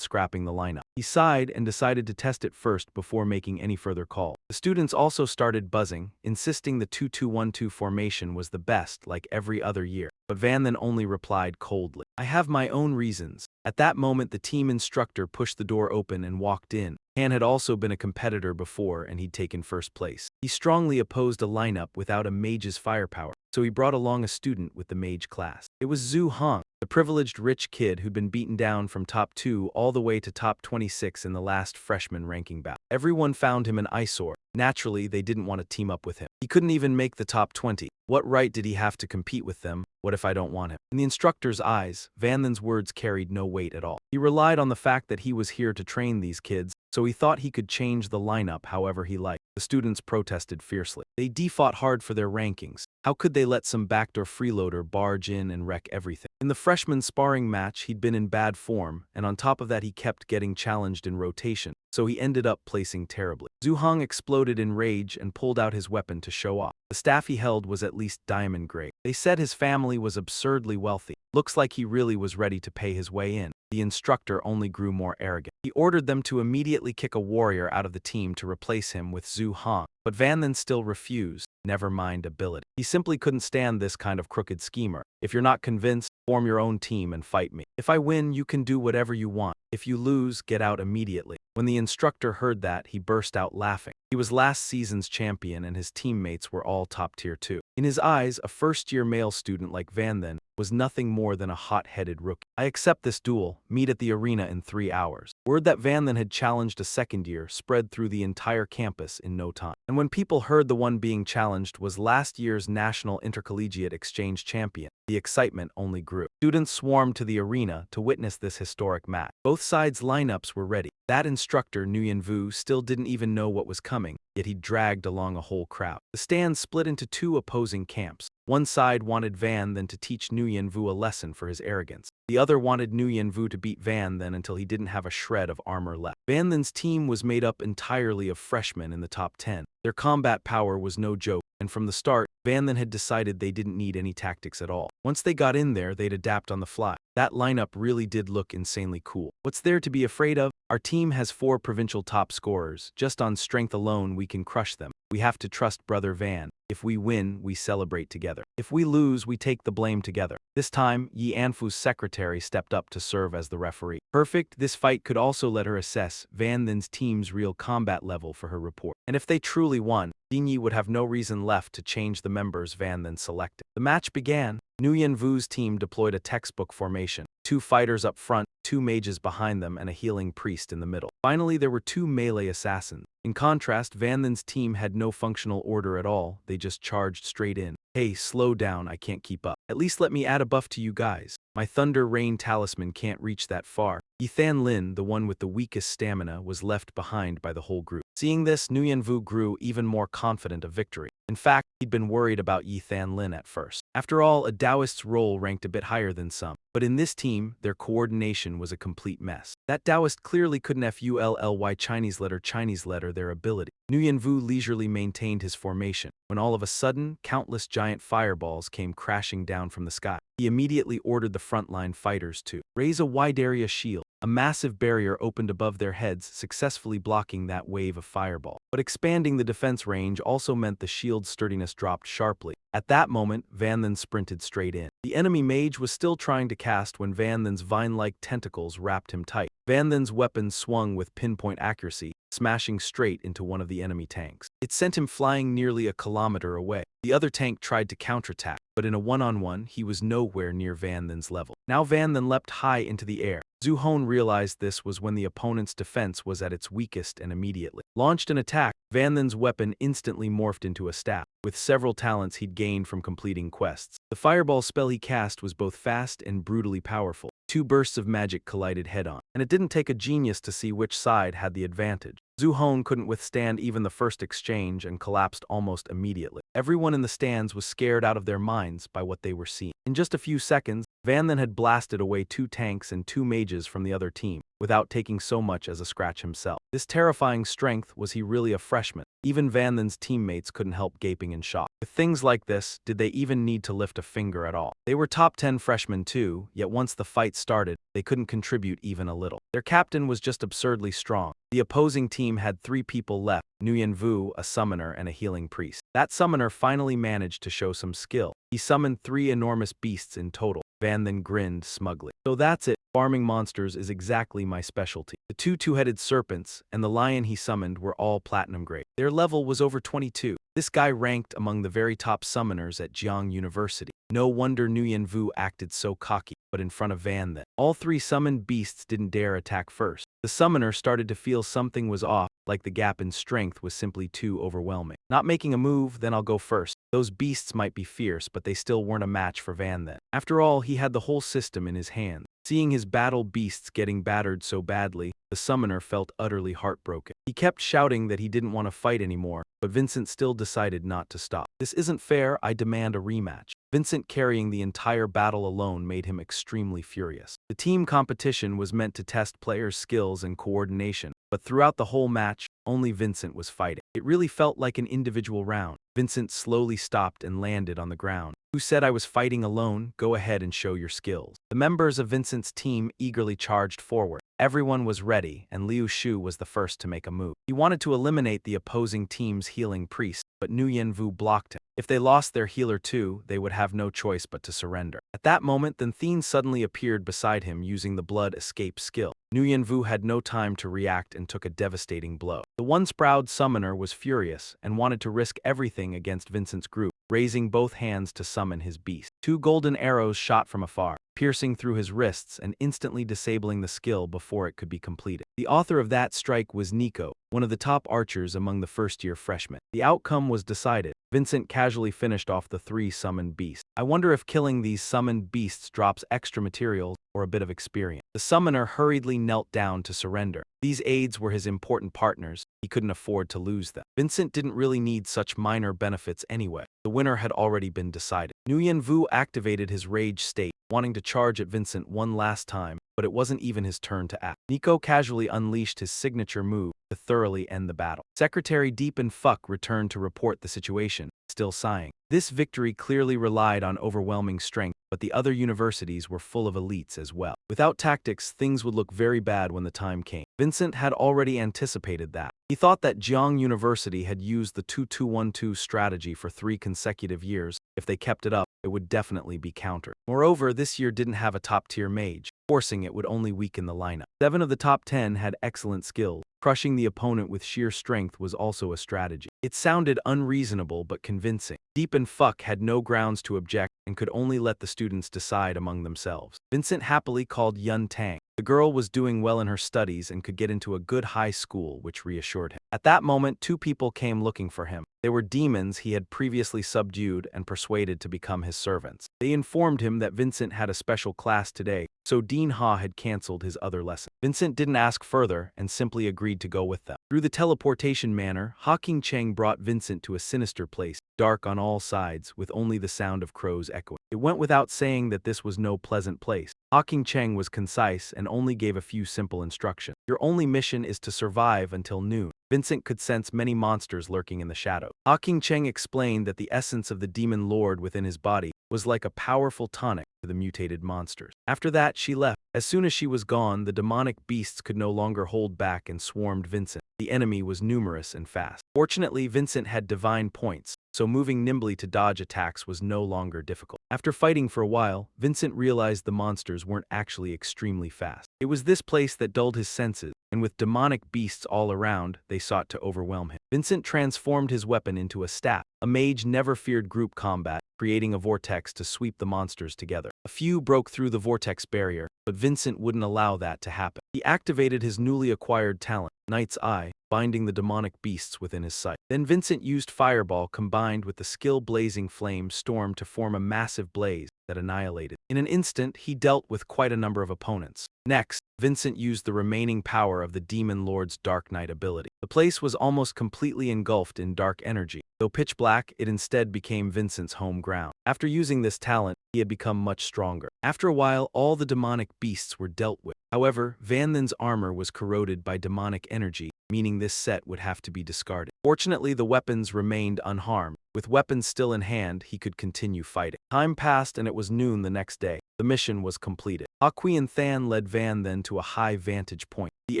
scrapping the lineup. He sighed and decided to test it first before making any further call. The students also started buzzing, insisting the 2-2-1-2 formation was the best, like every other year. But Van Then only replied coldly, "I have my own reasons." At that moment, the team instructor pushed the door open and walked in. Han had also been a competitor before, and he'd taken first place. He strongly opposed a lineup without a mage's firepower, so he brought along a student with the mage class. It was Zhu Hong, the privileged rich kid who'd been beaten down from top 2 all the way to top 26 in the last freshman ranking bout. Everyone found him an eyesore. Naturally, they didn't want to team up with him. He couldn't even make the top 20. What right did he have to compete with them? What if I don't want him? In the instructor's eyes, Van Then's words carried no weight at all. He relied on the fact that he was here to train these kids, so he thought he could change the lineup however he liked. The students protested fiercely. They fought hard for their rankings. How could they let some backdoor freeloader barge in and wreck everything? In the freshman sparring match, he'd been in bad form, and on top of that he kept getting challenged in rotation, so he ended up placing terribly. Zhu Hong exploded in rage and pulled out his weapon to show off. The staff he held was at least diamond grade. They said his family was absurdly wealthy. Looks like he really was ready to pay his way in. The instructor only grew more arrogant. He ordered them to immediately kick a warrior out of the team to replace him with Zhu Hong, but Van Then still refused. Never mind ability. He simply couldn't stand this kind of crooked schemer. If you're not convinced, form your own team and fight me. If I win, you can do whatever you want. If you lose, get out immediately. When the instructor heard that, he burst out laughing. He was last season's champion, and his teammates were all top tier too. In his eyes, a first-year male student like Van Then was nothing more than a hot-headed rookie. "I accept this duel. Meet at the arena in 3 hours." Word that Van Then had challenged a second year spread through the entire campus in no time. And when people heard the one being challenged was last year's national intercollegiate exchange champion, the excitement only grew. Students swarmed to the arena to witness this historic match. Both sides' lineups were ready. That instructor, Nguyen Vu, still didn't even know what was coming, yet he dragged along a whole crowd. The stand split into 2 opposing camps. One side wanted Van Then to teach Nguyen Vu a lesson for his arrogance. The other wanted Nguyen Vu to beat Van Then until he didn't have a shred of armor left. Van Then's team was made up entirely of freshmen in the top 10. Their combat power was no joke, and from the start, Van Then had decided they didn't need any tactics at all. Once they got in there, they'd adapt on the fly. That lineup really did look insanely cool. What's there to be afraid of? Our team has 4 provincial top scorers. Just on strength alone, we can crush them. We have to trust Brother Van. If we win, we celebrate together. If we lose, we take the blame together. This time, Yi Anfu's secretary stepped up to serve as the referee. Perfect, this fight could also let her assess Van Then's team's real combat level for her report. And if they truly won, Din Yi would have no reason left to change the members Van Then selected. The match began. Nguyen Vu's team deployed a textbook formation. 2 fighters up front, 2 mages behind them, and a healing priest in the middle. Finally, there were 2 melee assassins. In contrast, Van Then's team had no functional order at all. They just charged straight in. "Hey, slow down, I can't keep up. At least let me add a buff to you guys. My Thunder Rain talisman can't reach that far." Ethan Lin, the one with the weakest stamina, was left behind by the whole group. Seeing this, Nguyen Vu grew even more confident of victory. In fact, he'd been worried about Ethan Lin at first. After all, a Taoist's role ranked a bit higher than some. But in this team, their coordination was a complete mess. That Taoist clearly couldn't FULLY Chinese letter their ability. Nguyen Vu leisurely maintained his formation, when all of a sudden, countless giant fireballs came crashing down from the sky. He immediately ordered the frontline fighters to raise a wide area shield. A massive barrier opened above their heads, successfully blocking that wave of fireball. But expanding the defense range also meant the shield's sturdiness dropped sharply. At that moment, Van Then sprinted straight in. The enemy mage was still trying to cast when Van Then's vine-like tentacles wrapped him tight. Van Then's weapon swung with pinpoint accuracy, smashing straight into one of the enemy tanks. It sent him flying nearly a kilometer away. The other tank tried to counterattack, but in a one-on-one, he was nowhere near Van Then's level. Now Van Then leapt high into the air. Zhu Hong realized this was when the opponent's defense was at its weakest and immediately launched an attack. Van Then's weapon instantly morphed into a staff, with several talents he'd gained from completing quests. The fireball spell he cast was both fast and brutally powerful. Two bursts of magic collided head-on, and it didn't take a genius to see which side had the advantage. Zhu Hong couldn't withstand even the first exchange and collapsed almost immediately. Everyone in the stands was scared out of their minds by what they were seeing. In just a few seconds, Van Then had blasted away 2 tanks and 2 mages from the other team, without taking so much as a scratch himself. This terrifying strength, was he really a freshman? Even Van Then's teammates couldn't help gaping in shock. With things like this, did they even need to lift a finger at all? They were top 10 freshmen too, yet once the fight started, they couldn't contribute even a little. Their captain was just absurdly strong. The opposing team had 3 people left, Nguyen Vu, a summoner, and a healing priest. That summoner finally managed to show some skill. He summoned 3 enormous beasts in total. Van Then grinned smugly. So that's it. Farming monsters is exactly my specialty. The 2 two-headed serpents and the lion he summoned were all platinum grade. Their level was over 22. This guy ranked among the very top summoners at Jiang University. No wonder Nguyen Vu acted so cocky, but in front of Van Then. All 3 summoned beasts didn't dare attack first. The summoner started to feel something was off, like the gap in strength was simply too overwhelming. Not making a move, then I'll go first. Those beasts might be fierce, but they still weren't a match for Van Then. After all, he had the whole system in his hands. Seeing his battle beasts getting battered so badly, the summoner felt utterly heartbroken. He kept shouting that he didn't want to fight anymore, but Vincent still decided not to stop. This isn't fair, I demand a rematch. Vincent carrying the entire battle alone made him extremely furious. The team competition was meant to test players' skills and coordination, but throughout the whole match, only Vincent was fighting. It really felt like an individual round. Vincent slowly stopped and landed on the ground. Who said I was fighting alone? Go ahead and show your skills. The members of Vincent's team eagerly charged forward. Everyone was ready, and Liu Shu was the first to make a move. He wanted to eliminate the opposing team's healing priest, but Nguyen Vu blocked him. If they lost their healer too, they would have no choice but to surrender. At that moment, Thien suddenly appeared beside him using the blood escape skill. Nguyen Vu had no time to react and took a devastating blow. The once proud summoner was furious and wanted to risk everything against Vincent's group, raising both hands to summon his beast. 2 golden arrows shot from afar, piercing through his wrists and instantly disabling the skill before it could be completed. The author of that strike was Nico, one of the top archers among the first-year freshmen. The outcome was decided. Vincent casually finished off the 3 summoned beasts. I wonder if killing these summoned beasts drops extra materials or a bit of experience. The summoner hurriedly knelt down to surrender. These aides were his important partners. He couldn't afford to lose them. Vincent didn't really need such minor benefits anyway. The winner had already been decided. Nguyen Vu activated his rage state, wanting to charge at Vincent one last time, but it wasn't even his turn to act. Nico casually unleashed his signature move to thoroughly end the battle. Secretary Deep and Fuck returned to report the situation, still sighing. This victory clearly relied on overwhelming strength, but the other universities were full of elites as well. Without tactics, things would look very bad when the time came. Vincent had already anticipated that. He thought that Jiang University had used the 2-2-1-2 strategy for 3 consecutive years. If they kept it up, it would definitely be countered. Moreover, this year didn't have a top-tier mage. Forcing it would only weaken the lineup. 7 of the top 10 had excellent skills. Crushing the opponent with sheer strength was also a strategy. It sounded unreasonable but convincing. Deep and Fuck had no grounds to object and could only let the students decide among themselves. Vincent happily called Yun Tang. The girl was doing well in her studies and could get into a good high school, which reassured him. At that moment, 2 people came looking for him. They were demons he had previously subdued and persuaded to become his servants. They informed him that Vincent had a special class today, so Dean Ha had cancelled his other lesson. Vincent didn't ask further and simply agreed to go with them. Through the teleportation manner, Ha King Cheng brought Vincent to a sinister place, dark on all sides, with only the sound of crows echoing. It went without saying that this was no pleasant place. Ha King Cheng was concise and only gave a few simple instructions. Your only mission is to survive until noon. Vincent could sense many monsters lurking in the shadows. Ha King Cheng explained that the essence of the demon lord within his body was like a powerful tonic to the mutated monsters. After that, she left. As soon as she was gone, the demonic beasts could no longer hold back and swarmed Vincent. The enemy was numerous and fast. Fortunately, Vincent had divine points, so moving nimbly to dodge attacks was no longer difficult. After fighting for a while, Vincent realized the monsters weren't actually extremely fast. It was this place that dulled his senses, and with demonic beasts all around, they sought to overwhelm him. Vincent transformed his weapon into a staff. A mage never feared group combat, creating a vortex to sweep the monsters together. A few broke through the vortex barrier, but Vincent wouldn't allow that to happen. He activated his newly acquired talent, Knight's Eye, binding the demonic beasts within his sight. Then Vincent used Fireball combined with the skill Blazing Flame Storm to form a massive blaze that annihilated. In an instant, he dealt with quite a number of opponents. Next, Vincent used the remaining power of the Demon Lord's Dark Knight ability. The place was almost completely engulfed in dark energy. Though pitch black, it instead became Vincent's home ground. After using this talent, he had become much stronger. After a while, all the demonic beasts were dealt with. However, Van Then's armor was corroded by demonic energy, meaning this set would have to be discarded. Fortunately, the weapons remained unharmed. With weapons still in hand, he could continue fighting. Time passed and it was noon the next day. The mission was completed. Hakuin Than led Van Then to a high vantage point. The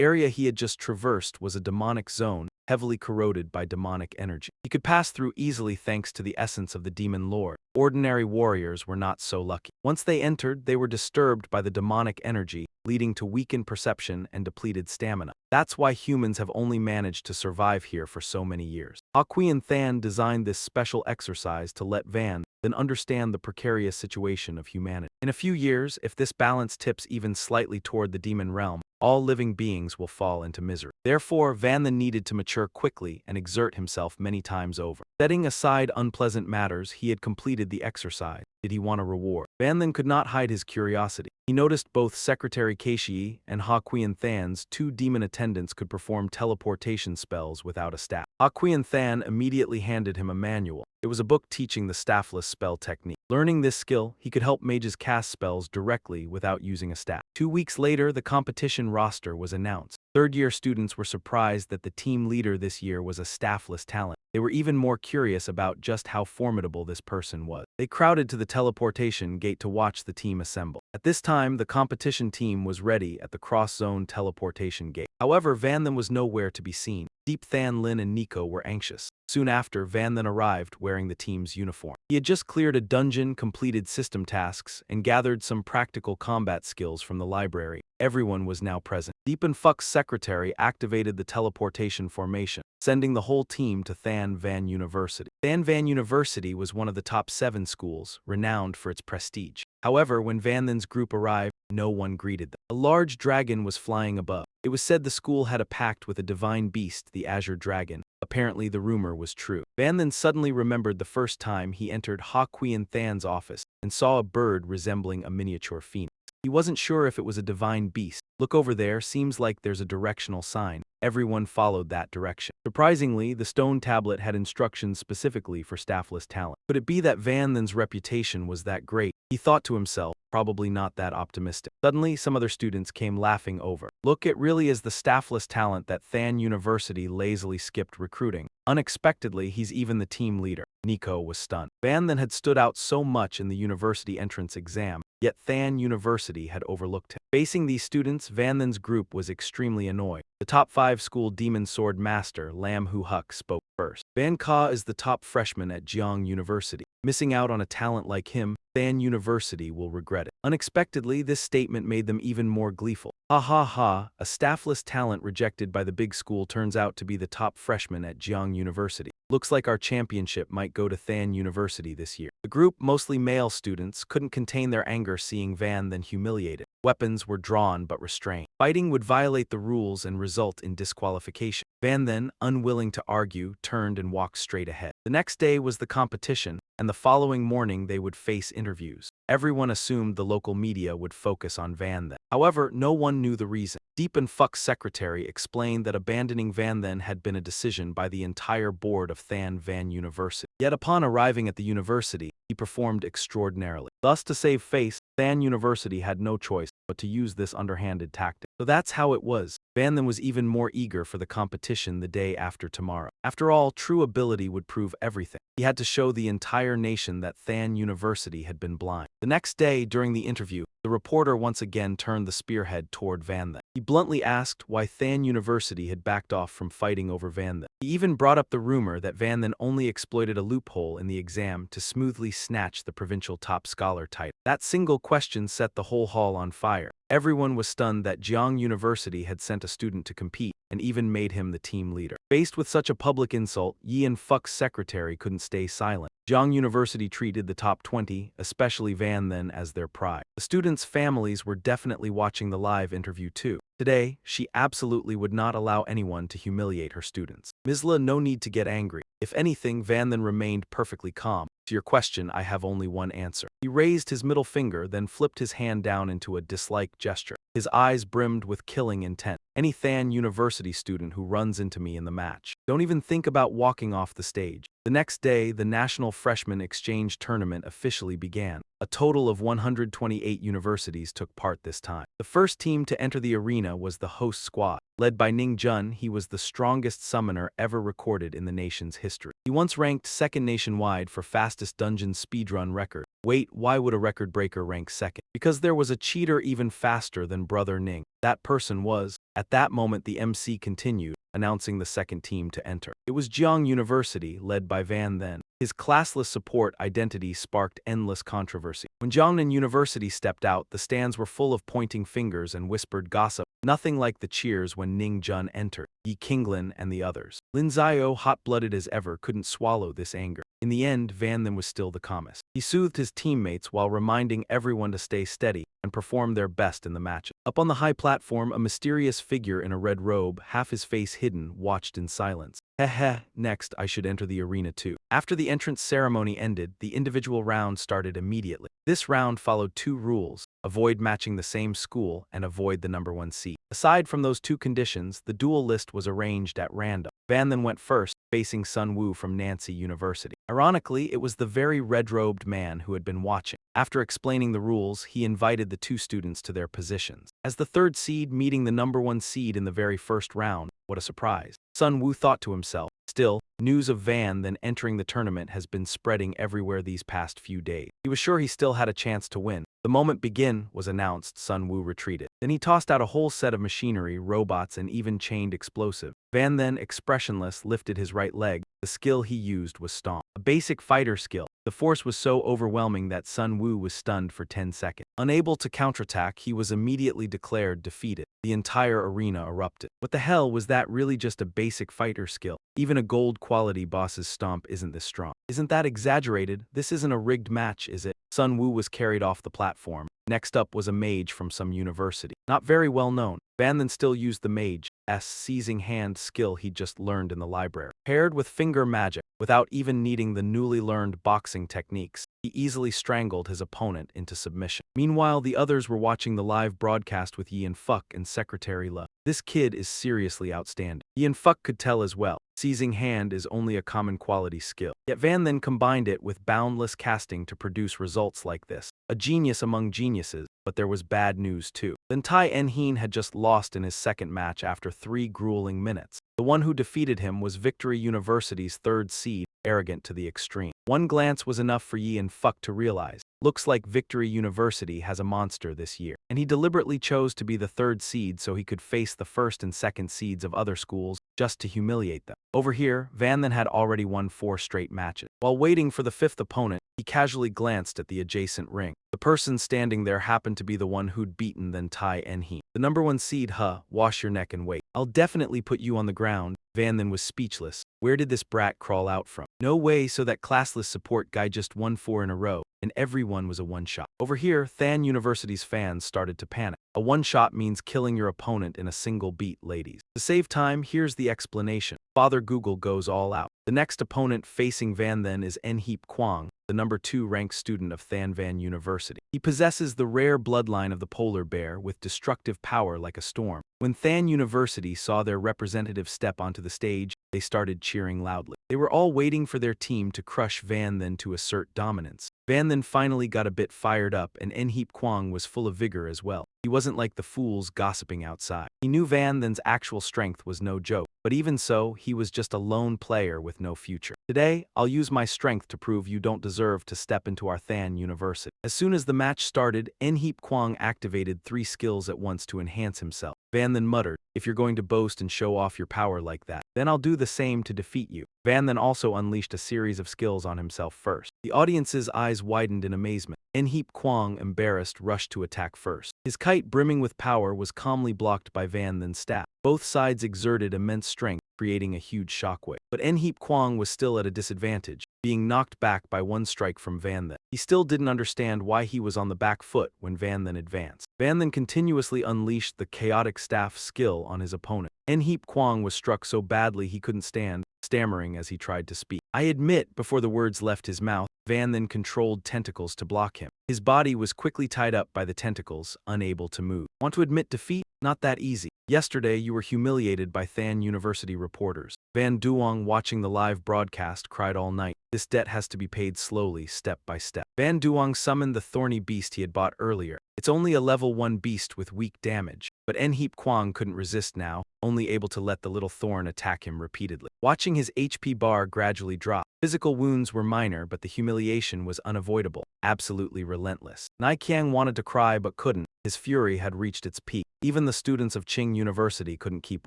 area he had just traversed was a demonic zone, heavily corroded by demonic energy. He could pass through easily thanks to the essence of the Demon Lord. Ordinary warriors were not so lucky. Once they entered, they were disturbed by the demonic energy, leading to weakened perception and depleted stamina. That's why humans have only managed to survive here for so many years. Hakuin Than designed this special exercise to let Van then understand the precarious situation of humanity. In a few years, if this balance tips even slightly toward the demon realm, all living beings will fall into misery. Therefore, Van Then needed to mature quickly and exert himself many times over. Setting aside unpleasant matters, he had completed the exercise. Did he want a reward? Van Then could not hide his curiosity. He noticed both Secretary Keishi and Hakuin Than's two demon attendants could perform teleportation spells without a staff. Hakuin Than immediately handed him a manual. It was a book teaching the staffless spell technique. Learning this skill, he could help mages cast spells directly without using a staff. 2 weeks later, the competition roster was announced. Third-year students were surprised that the team leader this year was a staffless talent. They were even more curious about just how formidable this person was. They crowded to the teleportation gate to watch the team assemble. At this time, the competition team was ready at the cross-zone teleportation gate. However, Van Then was nowhere to be seen. Deep Than, Lin, and Nico were anxious. Soon after, Van Then arrived wearing the team's uniform. He had just cleared a dungeon, completed system tasks, and gathered some practical combat skills from the library. Everyone was now present. Deep and Fuck's secretary activated the teleportation formation, sending the whole team to Than Van University. Than Van University was one of the top 7 schools, renowned for its prestige. However, when Van Then's group arrived, no one greeted them. A large dragon was flying above. It was said the school had a pact with a divine beast, the Azure Dragon. Apparently, the rumor was true. Van Then suddenly remembered the first time he entered Hakuin Than's office and saw a bird resembling a miniature phoenix. He wasn't sure if it was a divine beast. Look over there, seems like there's a directional sign. Everyone followed that direction. Surprisingly, the stone tablet had instructions specifically for staffless talent. Could it be that Van Then's reputation was that great? He thought to himself, probably not that optimistic. Suddenly, some other students came laughing over. Look, it really is the staffless talent that Than University lazily skipped recruiting. Unexpectedly, he's even the team leader. Nico was stunned. Van Then had stood out so much in the university entrance exam, yet Than University had overlooked him. Facing these students, Van Then's group was extremely annoyed. The top 5 school demon sword master, Lam Hu Huk, spoke first. Van Ka is the top freshman at Jiang University. Missing out on a talent like him, Than University will regret it. Unexpectedly, this statement made them even more gleeful. Ha ha ha, a staffless talent rejected by the big school turns out to be the top freshman at Jiang University. Looks like our championship might go to Than University this year. The group, mostly male students, couldn't contain their anger seeing Van Then humiliated. Weapons were drawn but restrained. Fighting would violate the rules and result in disqualification. Van Then, unwilling to argue, turned and walked straight ahead. The next day was the competition, and the following morning they would face interviews. Everyone assumed the local media would focus on Van Then. However, no one knew the reason. Deep and Fuck's secretary explained that abandoning Van Then had been a decision by the entire board of Than Van University. Yet upon arriving at the university, he performed extraordinarily. Thus, to save face, Than University had no choice but to use this underhanded tactic. So that's how it was. Van then was even more eager for the competition the day after tomorrow. After all, true ability would prove everything. He had to show the entire nation that Than University had been blind. The next day, during the interview, the reporter once again turned the spearhead toward Van Then. He bluntly asked why Than University had backed off from fighting over Van Then. He even brought up the rumor that Van Then only exploited a loophole in the exam to smoothly snatch the provincial top scholar title. That single question set the whole hall on fire. Everyone was stunned that Jiang University had sent a student to compete and even made him the team leader. Faced with such a public insult, Yi and Fuck's secretary couldn't stay silent. Jiang University treated the top 20, especially Van Then, as their pride. The students' families were definitely watching the live interview too. Today, she absolutely would not allow anyone to humiliate her students. Misla, no need to get angry. If anything, Van Then remained perfectly calm. To your question, I have only one answer. He raised his middle finger, then flipped his hand down into a dislike gesture. His eyes brimmed with killing intent. Any Than University student who runs into me in the match, don't even think about walking off the stage. The next day, the National Freshman Exchange Tournament officially began. A total of 128 universities took part this time. The first team to enter the arena was the host squad. Led by Ning Jun, he was the strongest summoner ever recorded in the nation's history. He once ranked second nationwide for fastest dungeon speedrun record. Wait, why would a record breaker rank second? Because there was a cheater even faster than Brother Ning. That person was. At that moment, the MC continued, announcing the second team to enter. It was Jiang University, led by Van Then. His classless support identity sparked endless controversy. When Jiangnan University stepped out, the stands were full of pointing fingers and whispered gossip, nothing like the cheers when Ning Jun entered. Yi Qinglin and the others. Lin Ziyo, hot-blooded as ever, couldn't swallow this anger. In the end, Van Then was still the calmest. He soothed his teammates while reminding everyone to stay steady and perform their best in the matches. Up on the high platform, a mysterious figure in a red robe, half his face hidden, watched in silence. Heh, next I should enter the arena too. After the entrance ceremony ended, the individual round started immediately. This round followed two rules: avoid matching the same school and avoid the number one seed. Aside from those two conditions, the duel list was arranged at random. Van then went first, facing Sun Wu from Nancy University. Ironically, it was the very red-robed man who had been watching. After explaining the rules, he invited the two students to their positions. As the third seed meeting the number one seed in the very first round, what a surprise. Sun Wu thought to himself. Still, news of Van then entering the tournament has been spreading everywhere these past few days. He was sure he still had a chance to win. The moment begin was announced, Sun Wu retreated. Then he tossed out a whole set of machinery, robots, and even chained explosive. Van then, expressionless, lifted his right leg. The skill he used was Stomp, a basic fighter skill. The force was so overwhelming that Sun Wu was stunned for 10 seconds. Unable to counterattack, he was immediately declared defeated. The entire arena erupted. What the hell, was that really just a basic fighter skill? Even a gold-quality boss's stomp isn't this strong. Isn't that exaggerated? This isn't a rigged match, is it? Sun Wu was carried off the platform. Next up was a mage from some university. Not very well known. Van then still used the mage's seizing hand skill he'd just learned in the library. Paired with finger magic, without even needing the newly learned boxing techniques, he easily strangled his opponent into submission. Meanwhile, the others were watching the live broadcast with Yi and Fuck and Secretary Le. This kid is seriously outstanding. Yi and Fuck could tell as well. Seizing hand is only a common quality skill. Yet Van then combined it with boundless casting to produce results like this. A genius among geniuses, but there was bad news too. Then Tai En-heen had just lost in his second match after 3 grueling minutes. The one who defeated him was Victory University's third seed, arrogant to the extreme. One glance was enough for Yi and Fuck to realize. Looks like Victory University has a monster this year. And he deliberately chose to be the third seed so he could face the first and second seeds of other schools just to humiliate them. Over here, Van then had already won 4 straight matches. While waiting for the 5th opponent, he casually glanced at the adjacent ring. The person standing there happened to be the one who'd beaten then Tai En-heen. The number one seed, wash your neck and wait. I'll definitely put you on the ground. Van then was speechless. Where did this brat crawl out from? No way, so that classless support guy just won 4 in a row, and everyone was a one-shot. Over here, Than University's fans started to panic. A one-shot means killing your opponent in a single beat, ladies. To save time, here's the explanation. Father Google goes all out. The next opponent facing Van then is En-heep Kwang, the number 2 ranked student of Than Van University. He possesses the rare bloodline of the polar bear with destructive power like a storm. When Than University saw their representative step onto the stage, they started cheering loudly. They were all waiting for their team to crush Van Then to assert dominance. Van Then finally got a bit fired up, and Enheep Kwang was full of vigor as well. He wasn't like the fools gossiping outside. He knew Van Then's actual strength was no joke, but even so, he was just a lone player with no future. Today, I'll use my strength to prove you don't deserve to step into our Than University. As soon as the match started, Enheep Kwang activated 3 skills at once to enhance himself. Van Then muttered, "If you're going to boast and show off your power like that, then I'll do the same to defeat you." Van Then also unleashed a series of skills on himself first. The audience's eyes widened in amazement. Enheep Kwang, embarrassed, rushed to attack first. His kite, brimming with power, was calmly blocked by Van Then's staff. Both sides exerted immense strength, creating a huge shockwave. But Enheep Kwang was still at a disadvantage, being knocked back by 1 strike from Van Then. He still didn't understand why he was on the back foot when Van Then advanced. Van Then continuously unleashed the chaotic staff skill on his opponent. Enheep Kwang was struck so badly he couldn't stand, stammering as he tried to speak. "I admit," before the words left his mouth, Van Then controlled tentacles to block him. His body was quickly tied up by the tentacles, unable to move. "Want to admit defeat? Not that easy. Yesterday, you were humiliated by Than University reporters." Van Duong, watching the live broadcast, cried all night. This debt has to be paid slowly, step by step. Van Duong summoned the thorny beast he had bought earlier. It's only a level 1 beast with weak damage, but Enheep Kwang couldn't resist now, only able to let the little thorn attack him repeatedly. Watching his HP bar gradually drop, physical wounds were minor, but the humiliation was unavoidable, absolutely relentless. Naikiang wanted to cry but couldn't. His fury had reached its peak. Even the students of Qing University couldn't keep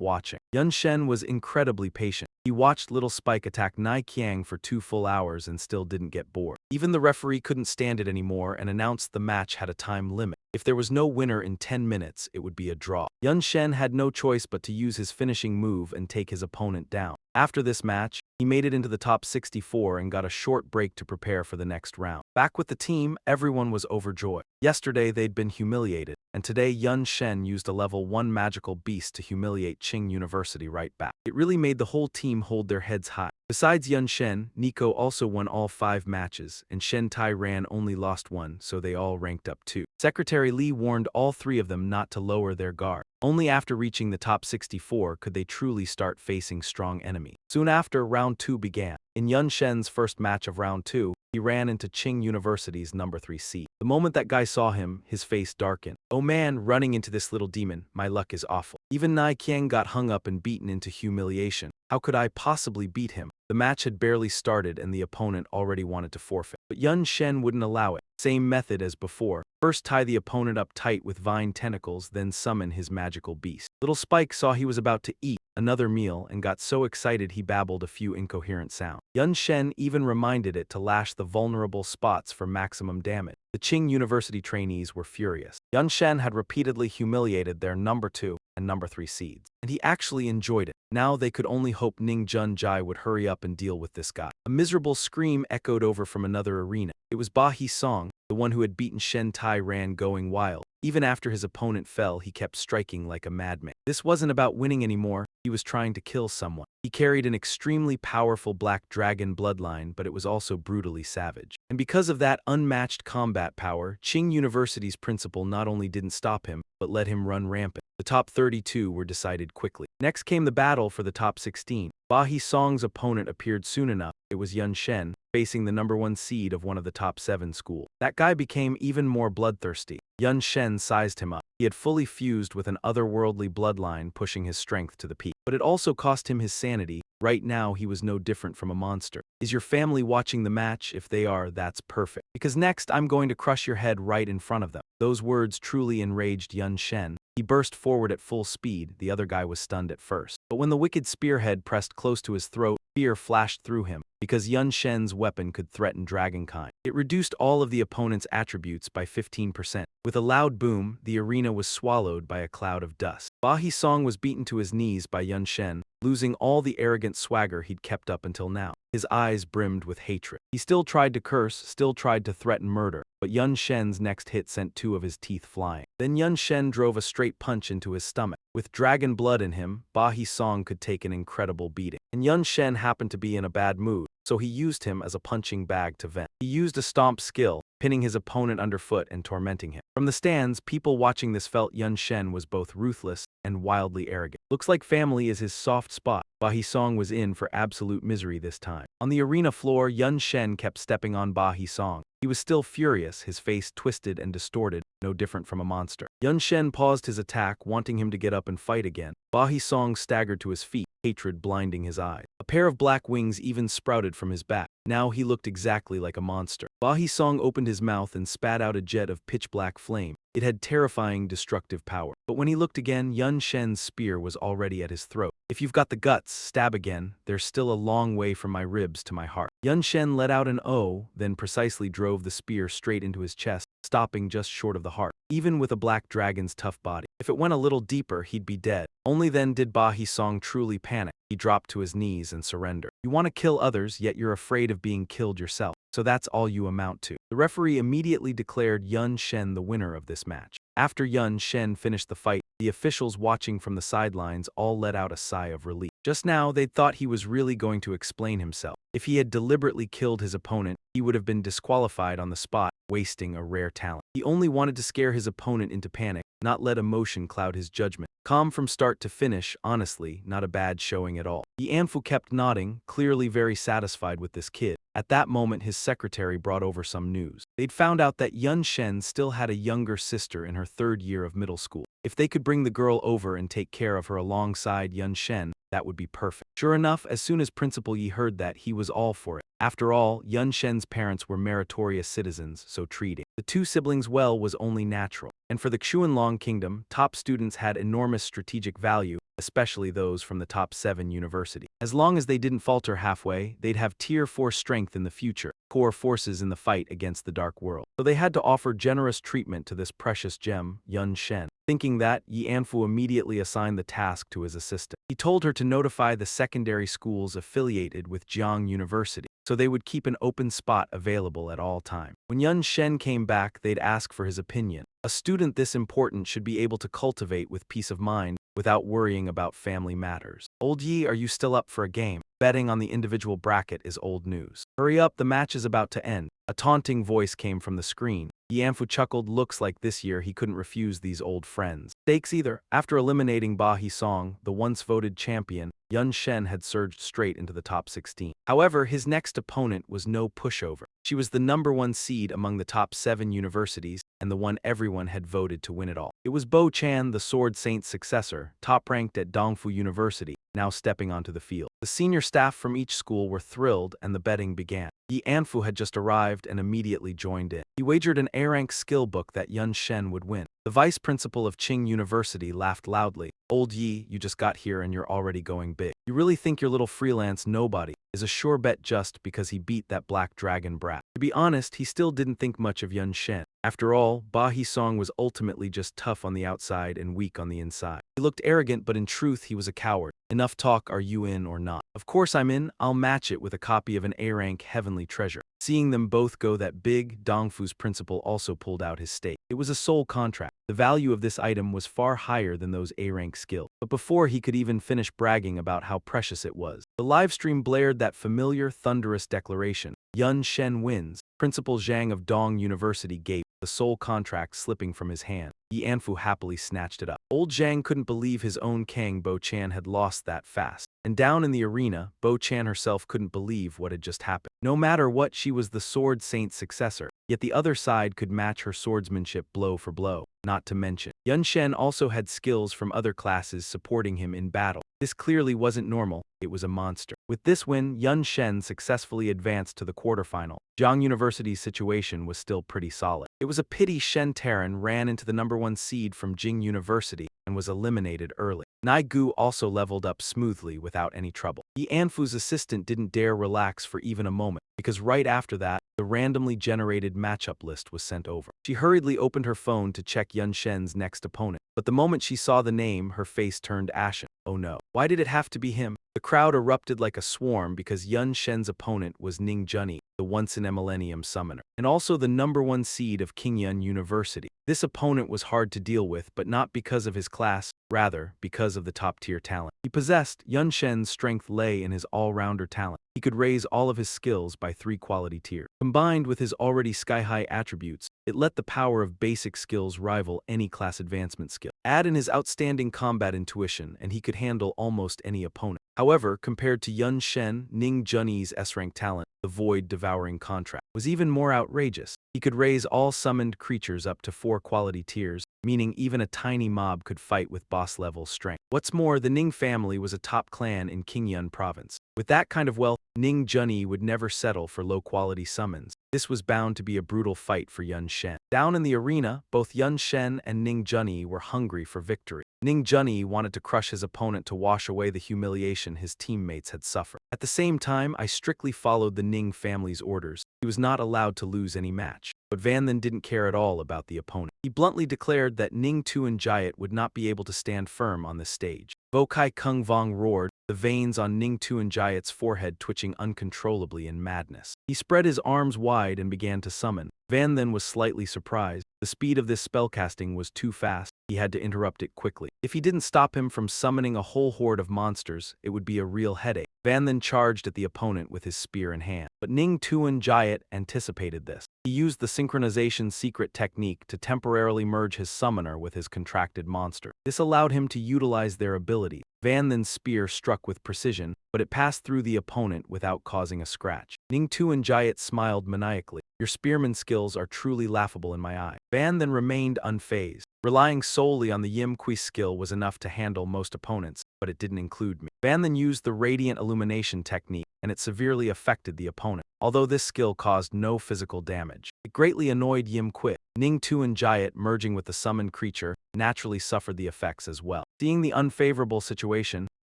watching. Yun Shen was incredibly patient. He watched Little Spike attack Naikiang for 2 full hours and still didn't get bored. Even the referee couldn't stand it anymore and announced the match had a time limit. If there was no winner in 10 minutes, it would be a draw. Yun Shen had no choice but to use his finishing move and take his opponent down. After this match, he made it into the top 64 and got a short break to prepare for the next round. Back with the team, everyone was overjoyed. Yesterday they'd been humiliated, and today Yun Shen used a level 1 magical beast to humiliate Qing University right back. It really made the whole team hold their heads high. Besides Yun Shen, Nico also won all 5 matches, and Shen Tai Ran only lost 1, so they all ranked up too. Secretary Li warned all 3 of them not to lower their guard. Only after reaching the top 64 could they truly start facing strong enemies. Soon after, round 2 began. In Yun Shen's first match of round 2, he ran into Qing University's number 3 seed. The moment that guy saw him, his face darkened. "Oh man, running into this little demon, my luck is awful." Even Naikiang got hung up and beaten into humiliation. How could I possibly beat him? The match had barely started and the opponent already wanted to forfeit. But Yun Shen wouldn't allow it. Same method as before. First tie the opponent up tight with vine tentacles, then summon his magical beast. Little Spike saw he was about to eat another meal and got so excited he babbled a few incoherent sounds. Yun Shen even reminded it to lash the vulnerable spots for maximum damage. The Qing University trainees were furious. Yun Shen had repeatedly humiliated their number 2 and number 3 seeds, and he actually enjoyed it. Now they could only hope Ning Jun Jai would hurry up and deal with this guy. A miserable scream echoed over from another arena. It was Ba He Song, the one who had beaten Shen Tai Ran, going wild. Even after his opponent fell, he kept striking like a madman. This wasn't about winning anymore, he was trying to kill someone. He carried an extremely powerful black dragon bloodline, but it was also brutally savage. And because of that unmatched combat power, Qing University's principal not only didn't stop him, but let him run rampant. The top 32 were decided quickly. Next came the battle for the top 16. Ba He Song's opponent appeared soon enough. It was Yun Shen, facing the number 1 seed of one of the top 7 schools. That guy became even more bloodthirsty. Yun Shen sized him up. He had fully fused with an otherworldly bloodline, pushing his strength to the peak. But it also cost him his sanity. Right now, he was no different from a monster. Is your family watching the match? If they are, that's perfect. Because next, I'm going to crush your head right in front of them. Those words truly enraged Yun Shen. He burst forward at full speed. The other guy was stunned at first. But when the wicked spearhead pressed close to his throat, fear flashed through him. Because Yun Shen's weapon could threaten dragonkind, it reduced all of the opponent's attributes by 15%. With a loud boom, the arena was swallowed by a cloud of dust. Ba He Song was beaten to his knees by Yun Shen, losing all the arrogant swagger he'd kept up until now. His eyes brimmed with hatred. He still tried to curse, still tried to threaten murder, but Yun Shen's next hit sent 2 of his teeth flying. Then Yun Shen drove a straight punch into his stomach. With dragon blood in him, Ba He Song could take an incredible beating. And Yun Shen happened to be in a bad mood, so he used him as a punching bag to vent. He used a stomp skill, pinning his opponent underfoot and tormenting him. From the stands, people watching this felt Yun Shen was both ruthless and wildly arrogant. Looks like family is his soft spot. Ba Song was in for absolute misery this time. On the arena floor, Yun Shen kept stepping on Ba Song. He was still furious, his face twisted and distorted, no different from a monster. Yun Shen paused his attack, wanting him to get up and fight again. Ba Song staggered to his feet, hatred blinding his eyes. A pair of black wings even sprouted from his back. Now he looked exactly like a monster. Ba Song opened his mouth and spat out a jet of pitch-black flame. It had terrifying, destructive power. But when he looked again, Yun Shen's spear was already at his throat. If you've got the guts, stab again. There's still a long way from my ribs to my heart. Yun Shen let out an "oh," then precisely drove the spear straight into his chest, stopping just short of the heart. Even with a black dragon's tough body, if it went a little deeper, he'd be dead. Only then did Ba Song truly panic. He dropped to his knees and surrendered. You want to kill others, yet you're afraid of being killed yourself. So that's all you amount to. The referee immediately declared Yun Shen the winner of this match. After Yun Shen finished the fight, the officials watching from the sidelines all let out a sigh of relief. Just now, they'd thought he was really going to explain himself. If he had deliberately killed his opponent, he would have been disqualified on the spot, wasting a rare talent. He only wanted to scare his opponent into panic, not let emotion cloud his judgment. Calm from start to finish, honestly, not a bad showing at all. Yi Anfu kept nodding, clearly very satisfied with this kid. At that moment, his secretary brought over some news. They'd found out that Yun Shen still had a younger sister in her 3rd year of middle school. If they could bring the girl over and take care of her alongside Yun Shen, that would be perfect. Sure enough, as soon as Principal Yi heard that, he was all for it. After all, Yun Shen's parents were meritorious citizens, so treating the two siblings well was only natural. And for the Xuanlong Kingdom, top students had enormous strategic value, especially those from the top 7 universities. As long as they didn't falter halfway, they'd have Tier 4 strength in the future, core forces in the fight against the Dark World. So they had to offer generous treatment to this precious gem, Yun Shen. Thinking that, Yi Anfu immediately assigned the task to his assistant. He told her to notify the secondary schools affiliated with Jiang University, so they would keep an open spot available at all times. When Yun Shen came back, they'd ask for his opinion. A student this important should be able to cultivate with peace of mind without worrying about family matters. Old Yi, are you still up for a game? Betting on the individual bracket is old news. Hurry up, the match is about to end. A taunting voice came from the screen. Yi Anfu chuckled, looks like this year he couldn't refuse these old friends. Stakes either. After eliminating Ba Song, the once voted champion, Yun Shen had surged straight into the top 16. However, his next opponent was no pushover. She was the #1 seed among the top 7 universities, and the one everyone had voted to win it all. It was Bo Chan, the Sword Saint's successor, top-ranked at Dongfu University, now stepping onto the field. The senior staff from each school were thrilled, and the betting began. Yi Anfu had just arrived and immediately joined in. He wagered an A-rank skill book that Yun Shen would win. The vice principal of Qing University laughed loudly. Old Yi, you just got here and you're already going big. You really think your little freelance nobody is a sure bet just because he beat that black dragon brat? To be honest, he still didn't think much of Yun Shen. After all, Ba Song was ultimately just tough on the outside and weak on the inside. He looked arrogant, but in truth he was a coward. Enough talk, are you in or not? Of course I'm in. I'll match it with a copy of an A-rank heavenly treasure. Seeing them both go that big, Dongfu's principal also pulled out his stake. It was a soul contract. The value of this item was far higher than those A-rank skills. But before he could even finish bragging about how precious it was, the livestream blared that familiar, thunderous declaration. Yun Shen wins. Principal Zhang of Dong University gaped, the soul contract slipping from his hand. Yi Anfu happily snatched it up. Old Zhang couldn't believe his own Kang Bo Chan had lost that fast. And down in the arena, Bo Chan herself couldn't believe what had just happened. No matter what, she was the Sword Saint's successor, yet the other side could match her swordsmanship blow for blow. Not to mention, Yun Shen also had skills from other classes supporting him in battle. This clearly wasn't normal, it was a monster. With this win, Yun Shen successfully advanced to the quarterfinal. Jiang University's situation was still pretty solid. It was a pity Shen Taran ran into the #1 seed from Jing University and was eliminated early. Nai Gu also leveled up smoothly without any trouble. Yi Anfu's assistant didn't dare relax for even a moment, because right after that, the randomly generated matchup list was sent over. She hurriedly opened her phone to check Yun Shen's next opponent, but the moment she saw the name, her face turned ashen. Oh no. Why did it have to be him? The crowd erupted like a swarm because Yun Shen's opponent was Ning Junyi, the once-in-a-millennium summoner, and also the #1 seed of Qingyun University. This opponent was hard to deal with, but not because of his class, rather because of the top-tier talent he possessed. Yun Shen's strength lay in his all-rounder talent. he could raise all of his skills by 3 quality tiers. Combined with his already sky-high attributes, it let the power of basic skills rival any class advancement skill. Add in his outstanding combat intuition, and he could handle almost any opponent. However, compared to Yun Shen, Ning Junyi's S-rank talent, the void-devouring contract was even more outrageous. He could raise all summoned creatures up to 4 quality tiers, meaning even a tiny mob could fight with boss-level strength. What's more, the Ning family was a top clan in Qingyun province. With that kind of wealth, Ning Junyi would never settle for low-quality summons. This was bound to be a brutal fight for Yun Shen. Down in the arena, both Yun Shen and Ning Junyi were hungry for victory. Ning Junyi wanted to crush his opponent to wash away the humiliation his teammates had suffered. At the same time, I strictly followed the Ning family's orders. He was not allowed to lose any match. But Van then didn't care at all about the opponent. He bluntly declared that Ning Tuanjiat would not be able to stand firm on this stage. Vokai Kung Vong roared, the veins on Ning Tuanjiat's forehead twitching uncontrollably in madness. He spread his arms wide and began to summon. Van then was slightly surprised. The speed of this spellcasting was too fast. He had to interrupt it quickly. If he didn't stop him from summoning a whole horde of monsters, it would be a real headache. Van then charged at the opponent with his spear in hand. But Ning Tuanjiat anticipated this. He used the synchronization secret technique to temporarily merge his summoner with his contracted monster. This allowed him to utilize their ability. Van Then's spear struck with precision, but it passed through the opponent without causing a scratch. Ning Tuanjiat smiled maniacally. Your spearman skills are truly laughable in my eye. Van then remained unfazed. Relying solely on the Yim Kui skill was enough to handle most opponents, but it didn't include me. Van then used the radiant illumination technique, and it severely affected the opponent. Although this skill caused no physical damage, it greatly annoyed Yim Kui. Ning Tuanjiat, merging with the summoned creature, naturally suffered the effects as well. Seeing the unfavorable situation,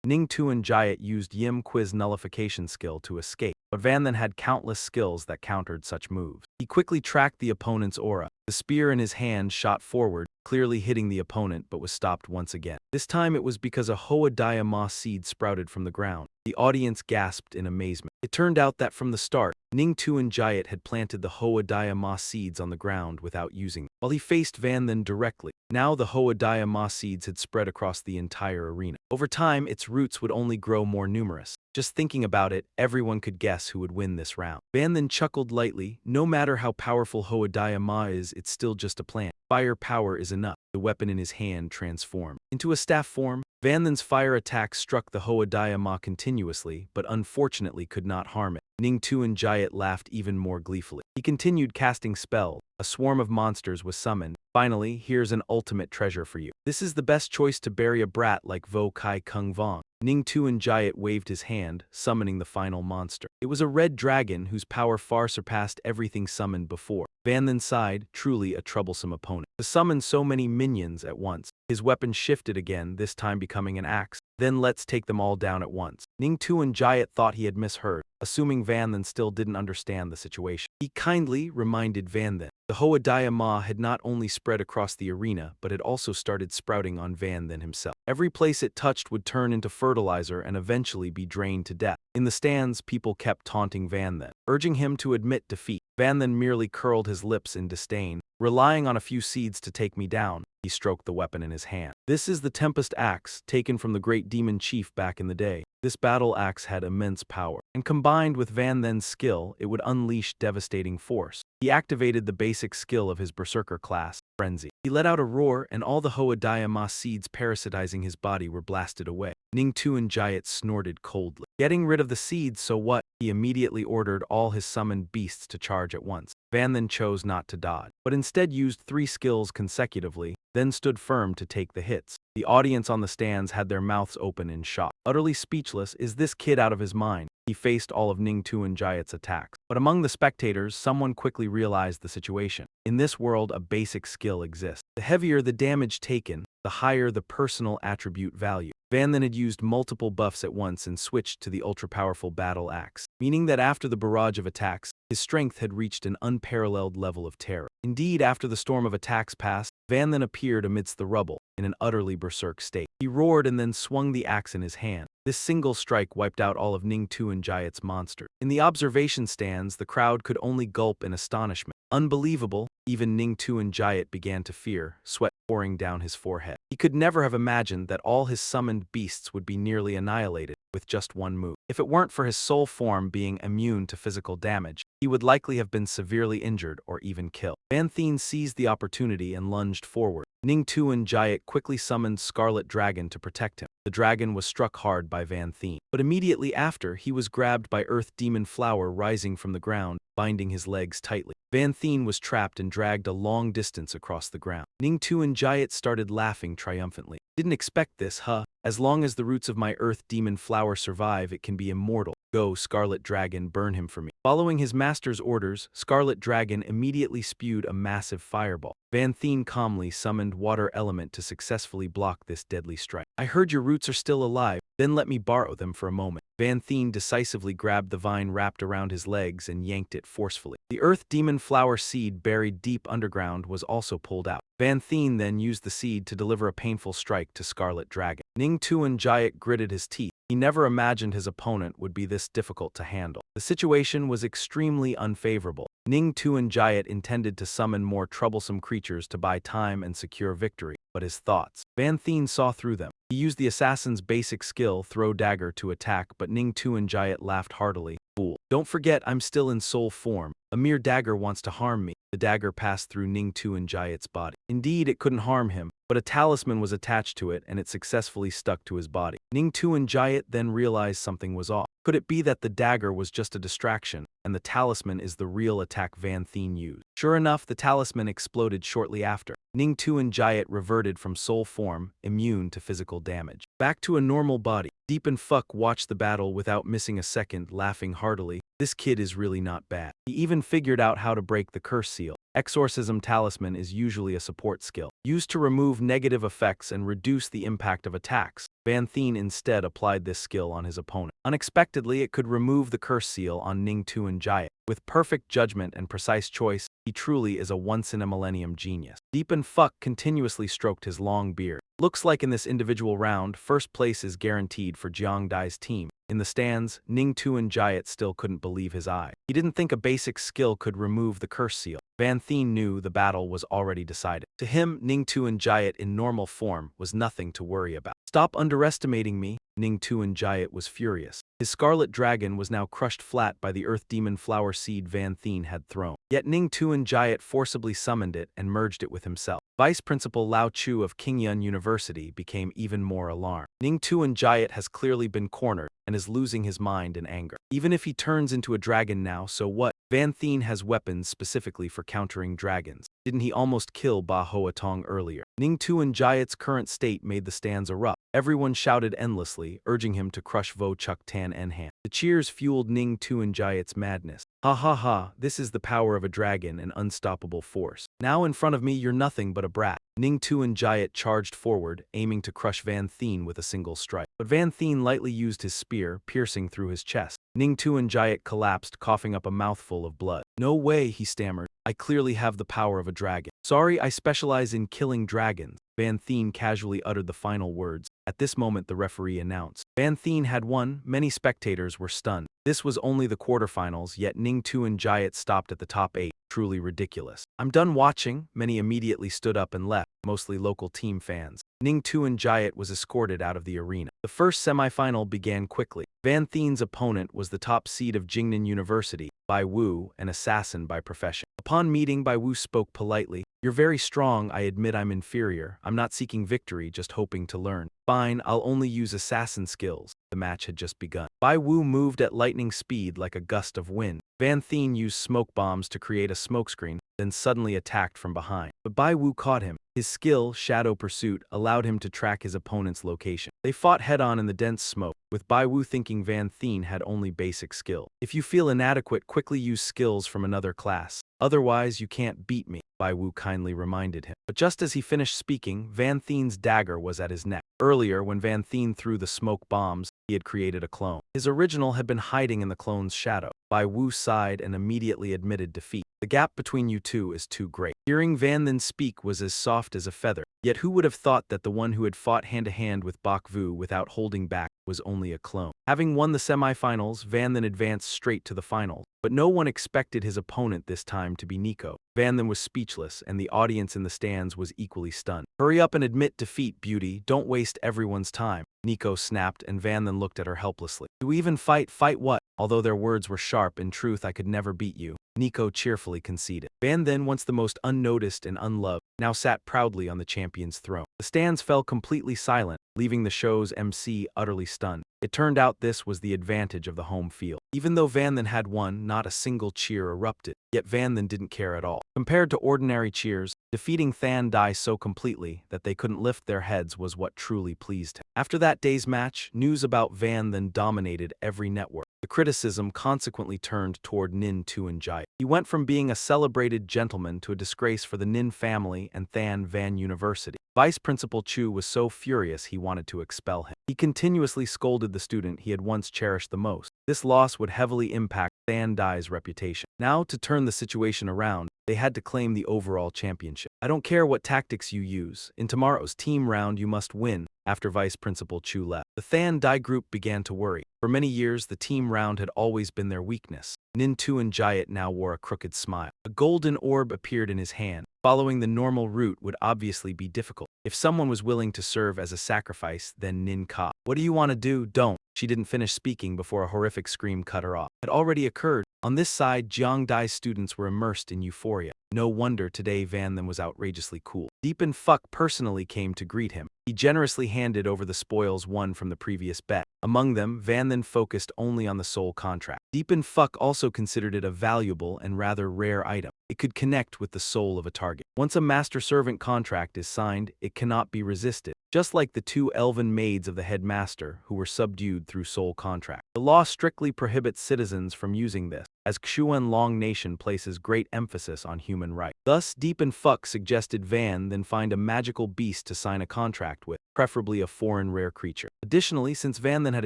Ning Tuanjiat used Yim Kui's nullification skill to escape, but Van then had countless skills that countered such moves. He quickly tracked the opponent's aura. The spear in his hand shot forward, clearly hitting the opponent, but was stopped once again. This time it was because a Hoadiah Ma seed sprouted from the ground. The audience gasped in amazement. It turned out that from the start, Ning Tuanjiat had planted the Hoadiah Ma seeds on the ground without using them, while he faced Van then directly. Now the Hoadiah Ma seeds had spread across the entire arena. Over time, its roots would only grow more numerous. Just thinking about it, everyone could guess who would win this round. Van then chuckled lightly. No matter how powerful Hoadiah Ma is, it's still just a plant. Fire power is enough. The weapon in his hand transformed into a staff form. Van Then's fire attack struck the Hoadiah Ma continuously, but unfortunately could not harm it. Ning Tuanjiat laughed even more gleefully. He continued casting spells. A swarm of monsters was summoned. Finally, here's an ultimate treasure for you. This is the best choice to bury a brat like Vo Kai Kung Vong. Ning Tuanjiat waved his hand, summoning the final monster. It was a red dragon whose power far surpassed everything summoned before. Van then sighed, truly a troublesome opponent. To summon so many minions at once, his weapon shifted again, this time becoming an axe. Then let's take them all down at once. Ning Tuanjiat thought he had misheard, assuming Van then still didn't understand the situation. He kindly reminded Van then. The Hoadiah Ma had not only spread across the arena, but had also started sprouting on Van then himself. Every place it touched would turn into fertilizer and eventually be drained to death. In the stands, people kept taunting Van then, urging him to admit defeat. Van then merely curled his lips in disdain. Relying on a few seeds to take me down, he stroked the weapon in his hand. This is the Tempest Axe, taken from the great demon chief back in the day. This battle axe had immense power, and combined with Van Then's skill, it would unleash devastating force. He activated the basic skill of his berserker class, Frenzy. He let out a roar, and all the Hoadiah Ma seeds parasitizing his body were blasted away. Ning Tuanjiat snorted coldly. Getting rid of the seeds, so what? He immediately ordered all his summoned beasts to charge at once. Van then chose not to dodge, but instead used 3 skills consecutively, then stood firm to take the hits. The audience on the stands had their mouths open in shock. Utterly speechless, is this kid out of his mind? He faced all of Ning Tuanjiat's attacks. But among the spectators, someone quickly realized the situation. In this world, a basic skill exists. The heavier the damage taken, the higher the personal attribute value. Van then had used multiple buffs at once and switched to the ultra-powerful battle axe, meaning that after the barrage of attacks, his strength had reached an unparalleled level of terror. Indeed, after the storm of attacks passed, Van then appeared amidst the rubble, in an utterly berserk state. He roared and then swung the axe in his hand. This single strike wiped out all of Ning Tuanjiat's monsters. In the observation stands, the crowd could only gulp in astonishment. Unbelievable, even Ning Tuanjiat began to fear, sweat pouring down his forehead. He could never have imagined that all his summoned beasts would be nearly annihilated. with just one move. If it weren't for his soul form being immune to physical damage, he would likely have been severely injured or even killed. Van Thien seized the opportunity and lunged forward. Ning Tuan Jayat quickly summoned Scarlet Dragon to protect him. The dragon was struck hard by Van Thien, but immediately after, he was grabbed by Earth Demon Flower rising from the ground, binding his legs tightly. Van Thien was trapped and dragged a long distance across the ground. Ning Tuan Jayat started laughing triumphantly. Didn't expect this, huh? As long as the roots of my Earth Demon Flower survive, it can be immortal. Go, Scarlet Dragon, burn him for me. Following his master's orders, Scarlet Dragon immediately spewed a massive fireball. Van Thien calmly summoned Water Element to successfully block this deadly strike. I heard your roots are still alive, then let me borrow them for a moment. Van Thien decisively grabbed the vine wrapped around his legs and yanked it forcefully. The Earth Demon Flower seed buried deep underground was also pulled out. Van Thien then used the seed to deliver a painful strike to Scarlet Dragon. Ning Tuan Jayat gritted his teeth. He never imagined his opponent would be this difficult to handle. The situation was extremely unfavorable. Ning Tuan Jayat intended to summon more troublesome creatures to buy time and secure victory, but his thoughts. Van Thien saw through them. He used the assassin's basic skill, Throw Dagger, to attack, but Ning Tuan Jayat laughed heartily. Fool. Don't forget I'm still in soul form. A mere dagger wants to harm me. The dagger passed through Ning Tuan Jayat's body. Indeed, it couldn't harm him, but a talisman was attached to it and it successfully stuck to his body. Ning Tuan Jayat then realized something was off. Could it be that the dagger was just a distraction, and the talisman is the real attack Van Thien used? Sure enough, the talisman exploded shortly after. Ning Tuan Jayat reverted from soul form, immune to physical damage. Back to a normal body. Deep and Fuck watched the battle without missing a second, laughing heartily. This kid is really not bad. He even figured out how to break the curse seal. Exorcism Talisman is usually a support skill, used to remove negative effects and reduce the impact of attacks. Van Thien instead applied this skill on his opponent. Unexpectedly, it could remove the curse seal on Ning Tuan Jayat. With perfect judgment and precise choice, he truly is a once-in-a-millennium genius. Deep and Fuck continuously stroked his long beard. Looks like in this individual round, first place is guaranteed for Jiang Dai's team. In the stands, Ning Tuan Jayat still couldn't believe his eye. He didn't think a basic skill could remove the curse seal. Van Thien knew the battle was already decided. To him, Ning Tuan Jayat in normal form was nothing to worry about. Stop underestimating me. Ning Tuan Jayat was furious. His Scarlet Dragon was now crushed flat by the Earth Demon Flower seed Van Thien had thrown. Yet Ning Tuan Jayat forcibly summoned it and merged it with himself. Vice Principal Lao Chu of Qingyun University became even more alarmed. Ning Tuan Jayat has clearly been cornered and is losing his mind in anger. Even if he turns into a dragon now, so what? Van Thien has weapons specifically for countering dragons. Didn't he almost kill Ba Hoa Tong earlier? Ning Tuan Jayat's current state made the stands erupt. Everyone shouted endlessly, urging him to crush Vo Chuk Tan Enhan. The cheers fueled Ning Tuan Jayat's madness. Ha ha ha, this is the power of a dragon, an unstoppable force. Now in front of me you're nothing but a brat. Ning Tuan Jayat charged forward, aiming to crush Van Thien with a single strike. But Van Thien lightly used his spear, piercing through his chest. Ning Tuan Jayat collapsed, coughing up a mouthful of blood. No way, he stammered. I clearly have the power of a dragon. Sorry, I specialize in killing dragons. Van Thien casually uttered the final words. At this moment, the referee announced. Van Thien had won. Many spectators were stunned. This was only the quarterfinals, yet Ning Tuan Jayat stopped at the top 8. Truly ridiculous. I'm done watching. Many immediately stood up and left, mostly local team fans. Ning Tuan Jayat was escorted out of the arena. The first semifinal began quickly. Van Thien's opponent was the top seed of Jingnan University, Bai Wu, an assassin by profession. Upon meeting, Bai Wu spoke politely. You're very strong, I admit I'm inferior. I'm not seeking victory, just hoping to learn. Fine, I'll only use assassin skills. The match had just begun. Bai Wu moved at lightning speed like a gust of wind. Van Thien used smoke bombs to create a smokescreen, then suddenly attacked from behind. But Bai Wu caught him. His skill, Shadow Pursuit, allowed him to track his opponent's location. They fought head-on in the dense smoke, with Bai Wu thinking Van Thien had only basic skill. If you feel inadequate, quickly use skills from another class. Otherwise, you can't beat me, Bai Wu kindly reminded him. But just as he finished speaking, Van Thien's dagger was at his neck. Earlier, when Van Thien threw the smoke bombs, he had created a clone. His original had been hiding in the clone's shadow. Bai Wu sighed and immediately admitted defeat. The gap between you two is too great. Hearing Van Thien speak was as soft as a feather. Yet who would have thought that the one who had fought hand-to-hand with Bak Vu without holding back was only a clone. Having won the semifinals, Van then advanced straight to the finals. But no one expected his opponent this time to be Nico. Van then was speechless, and the audience in the stands was equally stunned. "Hurry up and admit defeat, beauty. Don't waste everyone's time," Nico snapped, and Van then looked at her helplessly. "Do we even fight? Fight what?" Although their words were sharp, in truth I could never beat you, Nico cheerfully conceded. Van then, once the most unnoticed and unloved, now sat proudly on the champion's throne. The stands fell completely silent, leaving the show's MC utterly stunned. It turned out this was the advantage of the home field. Even though Van then had won, not a single cheer erupted. Yet Van then didn't care at all. Compared to ordinary cheers, defeating Than Dai so completely that they couldn't lift their heads was what truly pleased him. After that day's match, news about Van then dominated every network. The criticism consequently turned toward Nin Tuanjaya. He went from being a celebrated gentleman to a disgrace for the Nin family and Than Van University. Vice Principal Chu was so furious he wanted to expel him. He continuously scolded the student he had once cherished the most. This loss would heavily impact Than Dai's reputation. Now, to turn the situation around, they had to claim the overall championship. "I don't care what tactics you use. In tomorrow's team round, you must win." After Vice Principal Chu left, the Than Dai group began to worry. For many years, the team round had always been their weakness. Nin Tuanjaya now wore a crooked smile. A golden orb appeared in his hand. Following the normal route would obviously be difficult. If someone was willing to serve as a sacrifice, then Nin Ka. "What do you want to do? Don't." She didn't finish speaking before a horrific scream cut her off. It had already occurred. On this side, Jiang Dai's students were immersed in euphoria. No wonder today Van then was outrageously cool. Deepan Fuck personally came to greet him. He generously handed over the spoils won from the previous bet. Among them, Van then focused only on the soul contract. Deepan Fuck also considered it a valuable and rather rare item. It could connect with the soul of a target. Once a master-servant contract is signed, it cannot be resisted. Just like the two elven maids of the headmaster who were subdued through soul contract. The law strictly prohibits citizens from using this, as Xuan Long Nation places great emphasis on human rights. Thus, Deepan Fuck suggested Van then find a magical beast to sign a contract with, preferably a foreign rare creature. Additionally, since Van then had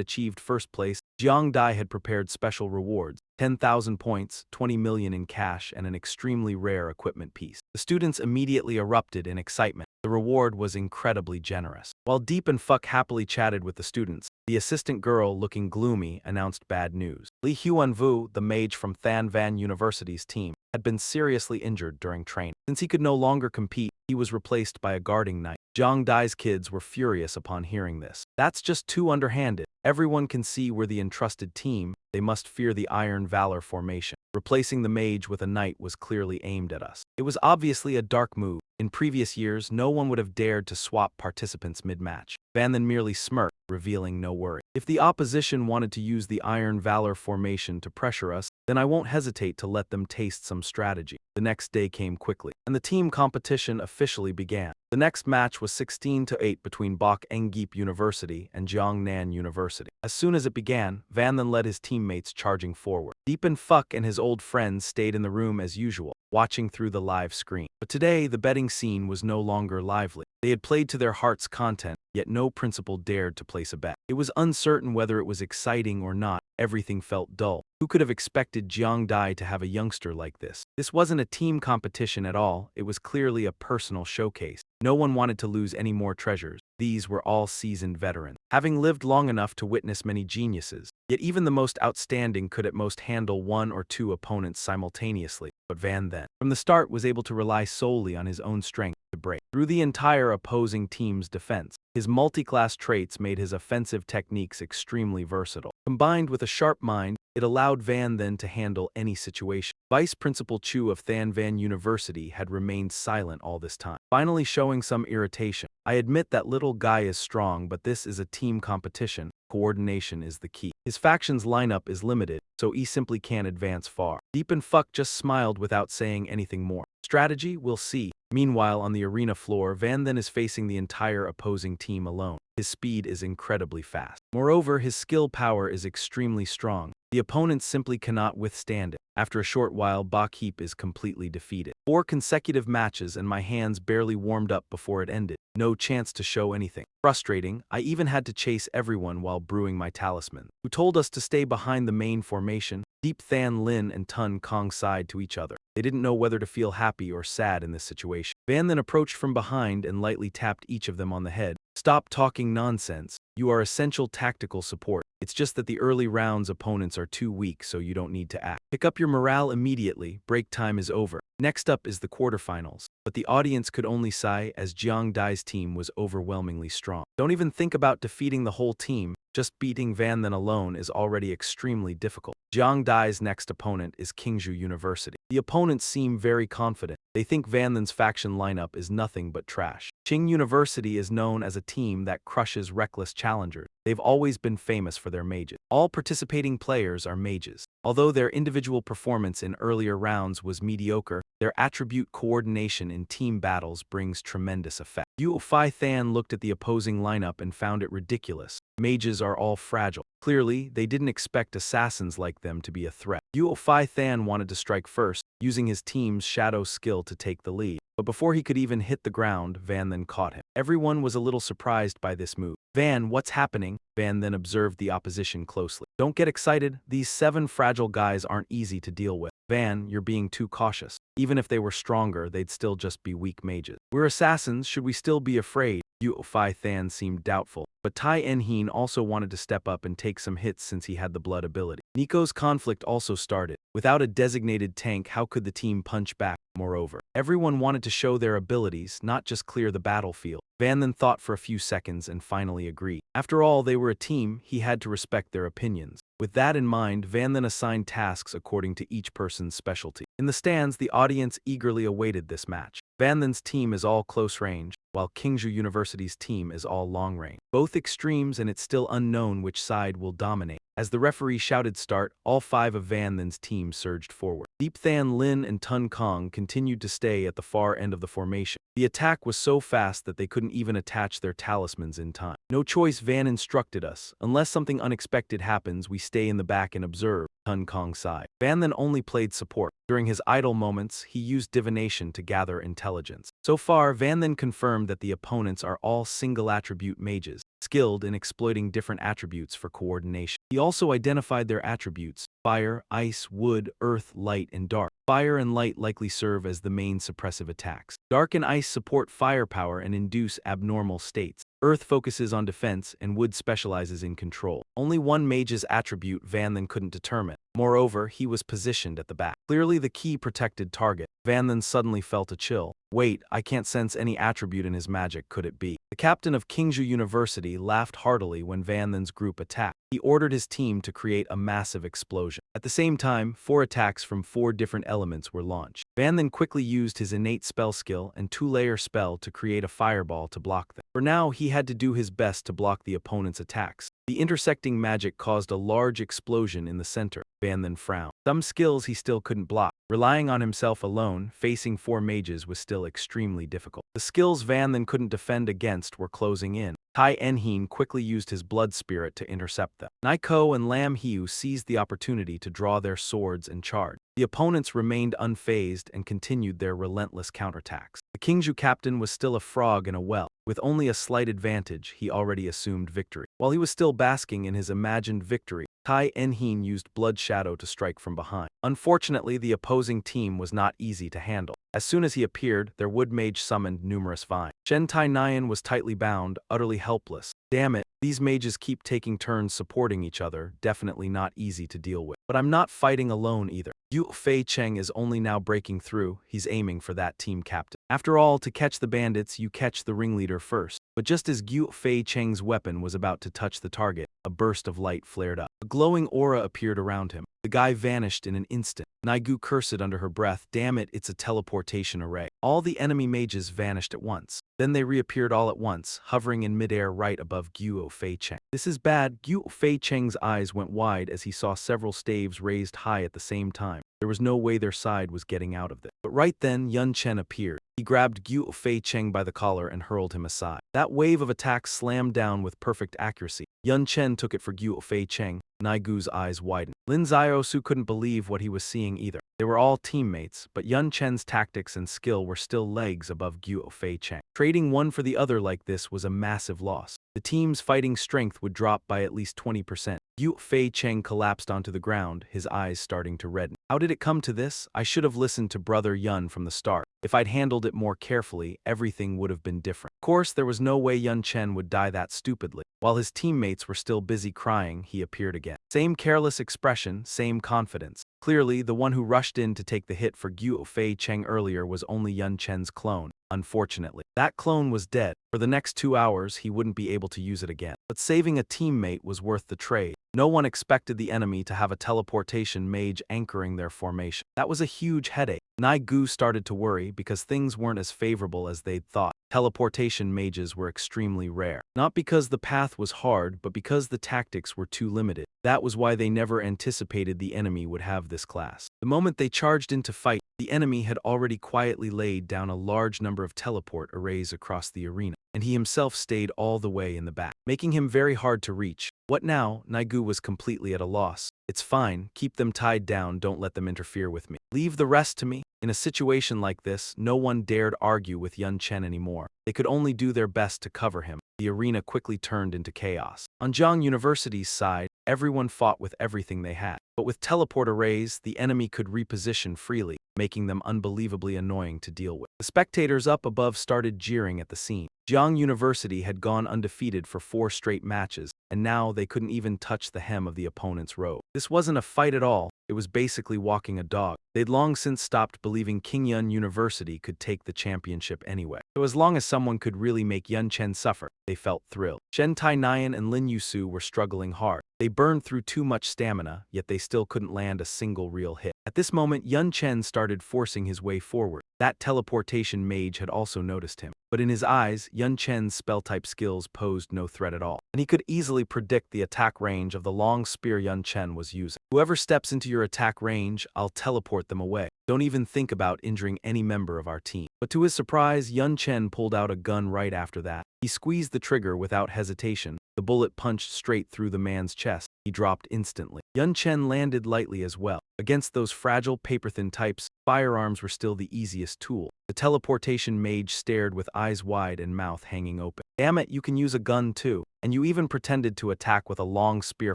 achieved first place, Jiang Dai had prepared special rewards, 10,000 points, 20 million in cash, and an extremely rare equipment piece. The students immediately erupted in excitement. The reward was incredibly generous. While Deepan Fuck happily chatted with the students, the assistant girl, looking gloomy, announced bad news. Li Huanvu, the mage from Than Van University's team, had been seriously injured during training. Since he could no longer compete, he was replaced by a guarding knight. Jiang Dai's kids were furious upon hearing this. "That's just too underhanded. Everyone can see we're the entrusted team. They must fear the Iron Valor formation. Replacing the mage with a knight was clearly aimed at us. It was obviously a dark move. In previous years, no one would have dared to swap participants mid-match." Van then merely smirked, revealing no worry. "If the opposition wanted to use the Iron Valor formation to pressure us, then I won't hesitate to let them taste some strategy." The next day came quickly, and the team competition officially began. The next match was 16-8 between Bok Engip University and Jiangnan University. As soon as it began, Van then led his teammates charging forward. Deepan Fuck and his old friends stayed in the room as usual, watching through the live screen. But today, the betting scene was no longer lively. They had played to their heart's content, yet no principal dared to place a bet. It was uncertain whether it was exciting or not. Everything felt dull. Who could have expected Jiang Dai to have a youngster like this? This wasn't a team competition at all, it was clearly a personal showcase. No one wanted to lose any more treasures. These were all seasoned veterans, having lived long enough to witness many geniuses. Yet even the most outstanding could at most handle one or two opponents simultaneously. But Van then, from the start, was able to rely solely on his own strength to break through the entire opposing team's defense. His multi-class traits made his offensive techniques extremely versatile. Combined with a sharp mind, it allowed Van then to handle any situation. Vice Principal Chu of Than Van University had remained silent all this time, finally showing some irritation. "I admit that little guy is strong, but this is a team competition. Coordination is the key. His faction's lineup is limited, so he simply can't advance far." Deepan Fuck just smiled without saying anything more. "Strategy? We'll see." Meanwhile, on the arena floor, Van then is facing the entire opposing team alone. His speed is incredibly fast. Moreover, his skill power is extremely strong. The opponents simply cannot withstand it. After a short while, Bok Heap is completely defeated. 4 consecutive matches and my hands barely warmed up before it ended. No chance to show anything. Frustrating, I even had to chase everyone while brewing my talisman. Who told us to stay behind the main formation? Deep Than Lin and Tun Kong sighed to each other. They didn't know whether to feel happy or sad in this situation. Van then approached from behind and lightly tapped each of them on the head. "Stop talking nonsense. You are essential tactical support. It's just that the early rounds opponents are too weak, so you don't need to act. Pick up your morale immediately, break time is over. Next up is the quarterfinals, but the audience could only sigh as Jiang Dai's team was overwhelmingly strong. Don't even think about defeating the whole team, just beating Van Then alone is already extremely difficult. Jiang Dai's next opponent is Qingzhou University. The opponents seem very confident. They think Van Then's faction lineup is nothing but trash. Qing University is known as a team that crushes reckless challengers. They've always been famous for their mages. All participating players are mages. Although their individual performance in earlier rounds was mediocre, their attribute coordination in team battles brings tremendous effect. Yu Fai Than looked at the opposing lineup and found it ridiculous. Mages are all fragile. Clearly, they didn't expect assassins like them to be a threat. Yu Fai Than wanted to strike first, using his team's shadow skill to take the lead. But before he could even hit the ground, Van then caught him. Everyone was a little surprised by this move. Van, what's happening? Van then observed the opposition closely. Don't get excited, these 7 fragile guys aren't easy to deal with. Van, you're being too cautious. Even if they were stronger, they'd still just be weak mages. We're assassins, should we still be afraid? Yu Fai Than seemed doubtful, but Tai En-heen also wanted to step up and take some hits since he had the blood ability. Nico's conflict also started. Without a designated tank, how could the team punch back? Moreover, everyone wanted to show their abilities, not just clear the battlefield. Van then thought for a few seconds and finally agreed. After all, they were a team, he had to respect their opinions. With that in mind, Van then assigned tasks according to each person's specialty. In the stands, the audience eagerly awaited this match. Van Then's team is all close range, while Qingzhou University's team is all long range. Both extremes, and it's still unknown which side will dominate. As the referee shouted start, all 5 of Van Then's team surged forward. Deep Than Lin and Tun Kong continued to stay at the far end of the formation. The attack was so fast that they couldn't even attach their talismans in time. No choice, Van instructed us. Unless something unexpected happens, we stay in the back and observe. Tun Kong sighed. Van then only played support. During his idle moments, he used divination to gather intelligence. So far, Van then confirmed that the opponents are all single-attribute mages, skilled in exploiting different attributes for coordination. He also identified their attributes: fire, ice, wood, earth, light, and dark. Fire and light likely serve as the main suppressive attacks. Dark and ice support firepower and induce abnormal states. Earth focuses on defense, and wood specializes in control. Only one mage's attribute Van then couldn't determine. Moreover, he was positioned at the back. Clearly the key protected target. Van then suddenly felt a chill. Wait, I can't sense any attribute in his magic, could it be? The captain of Qingzhou University laughed heartily when Van Then's group attacked. He ordered his team to create a massive explosion. At the same time, 4 attacks from 4 different elements were launched. Van then quickly used his innate spell skill and 2-layer spell to create a fireball to block them. For now, he had to do his best to block the opponent's attacks. The intersecting magic caused a large explosion in the center. Van then frowned. Some skills he still couldn't block. Relying on himself alone, facing 4 mages was still extremely difficult. The skills Van then couldn't defend against were closing in. Tai En-heen quickly used his blood spirit to intercept them. Naiko and Lam Hiu seized the opportunity to draw their swords and charge. The opponents remained unfazed and continued their relentless counterattacks. The Qingzhou captain was still a frog in a well. With only a slight advantage, he already assumed victory. While he was still basking in his imagined victory, Tai En-heen used Blood Shadow to strike from behind. Unfortunately, the opposing team was not easy to handle. As soon as he appeared, their wood mage summoned numerous vines. Shen Tai Nyan was tightly bound, utterly helpless. Damn it, these mages keep taking turns supporting each other, definitely not easy to deal with. But I'm not fighting alone either. Yu Fei Cheng is only now breaking through, he's aiming for that team captain. After all, to catch the bandits, you catch the ringleader first. But just as Yu Fei Cheng's weapon was about to touch the target, a burst of light flared up. A glowing aura appeared around him. The guy vanished in an instant. Naigu cursed under her breath, damn it, it's a teleportation array. All the enemy mages vanished at once. Then they reappeared all at once, hovering in midair right above Guo Fei Cheng. This is bad. Guo Fei Cheng's eyes went wide as he saw several staves raised high at the same time. There was no way their side was getting out of this. But right then, Yun Chen appeared. He grabbed Guo Fei Cheng by the collar and hurled him aside. That wave of attacks slammed down with perfect accuracy. Yun Chen took it for Guo Fei Cheng. Naigu's eyes widened. Lin Ziosu couldn't believe what he was seeing either. They were all teammates, but Yun Chen's tactics and skill were still legs above Guo Fei Cheng. Trading one for the other like this was a massive loss. The team's fighting strength would drop by at least 20%. Guo Fei Cheng collapsed onto the ground, his eyes starting to redden. How did it come to this? I should have listened to Brother Yun from the start. If I'd handled it more carefully, everything would have been different. Of course, there was no way Yun Chen would die that stupidly. While his teammates were still busy crying, he appeared again. Same careless expression, same confidence. Clearly, the one who rushed in to take the hit for Guo Fei Cheng earlier was only Yun Chen's clone. Unfortunately, that clone was dead. For the next 2 hours, he wouldn't be able to use it again. But saving a teammate was worth the trade. No one expected the enemy to have a teleportation mage anchoring their formation. That was a huge headache. Nai Gu started to worry because things weren't as favorable as they'd thought. Teleportation mages were extremely rare. Not because the path was hard, but because the tactics were too limited. That was why they never anticipated the enemy would have this class. The moment they charged in to fight, the enemy had already quietly laid down a large number of teleport arrays across the arena, and he himself stayed all the way in the back, making him very hard to reach. What now? Naigu was completely at a loss. It's fine, keep them tied down, don't let them interfere with me. Leave the rest to me. In a situation like this, no one dared argue with Yun Chen anymore. They could only do their best to cover him. The arena quickly turned into chaos. On Zhang University's side, everyone fought with everything they had. But with teleport arrays, the enemy could reposition freely, making them unbelievably annoying to deal with. The spectators up above started jeering at the scene. Jiang University had gone undefeated for 4 straight matches, and now they couldn't even touch the hem of the opponent's robe. This wasn't a fight at all, it was basically walking a dog. They'd long since stopped believing Qingyun University could take the championship anyway. So as long as someone could really make Yun Chen suffer, they felt thrilled. Shen Tainan and Lin Yusu were struggling hard. They burned through too much stamina, yet they still couldn't land a single real hit. At this moment, Yun Chen started forcing his way forward. That teleportation mage had also noticed him. But in his eyes, Yun Chen's spell-type skills posed no threat at all, and he could easily predict the attack range of the long spear Yun Chen was using. Whoever steps into your attack range, I'll teleport them away. Don't even think about injuring any member of our team. But to his surprise, Yun Chen pulled out a gun right after that. He squeezed the trigger without hesitation. The bullet punched straight through the man's chest. He dropped instantly. Yun Chen landed lightly as well. Against those fragile, paper-thin types, firearms were still the easiest tool. The teleportation mage stared with eyes wide and mouth hanging open. Damn it, you can use a gun too. And you even pretended to attack with a long spear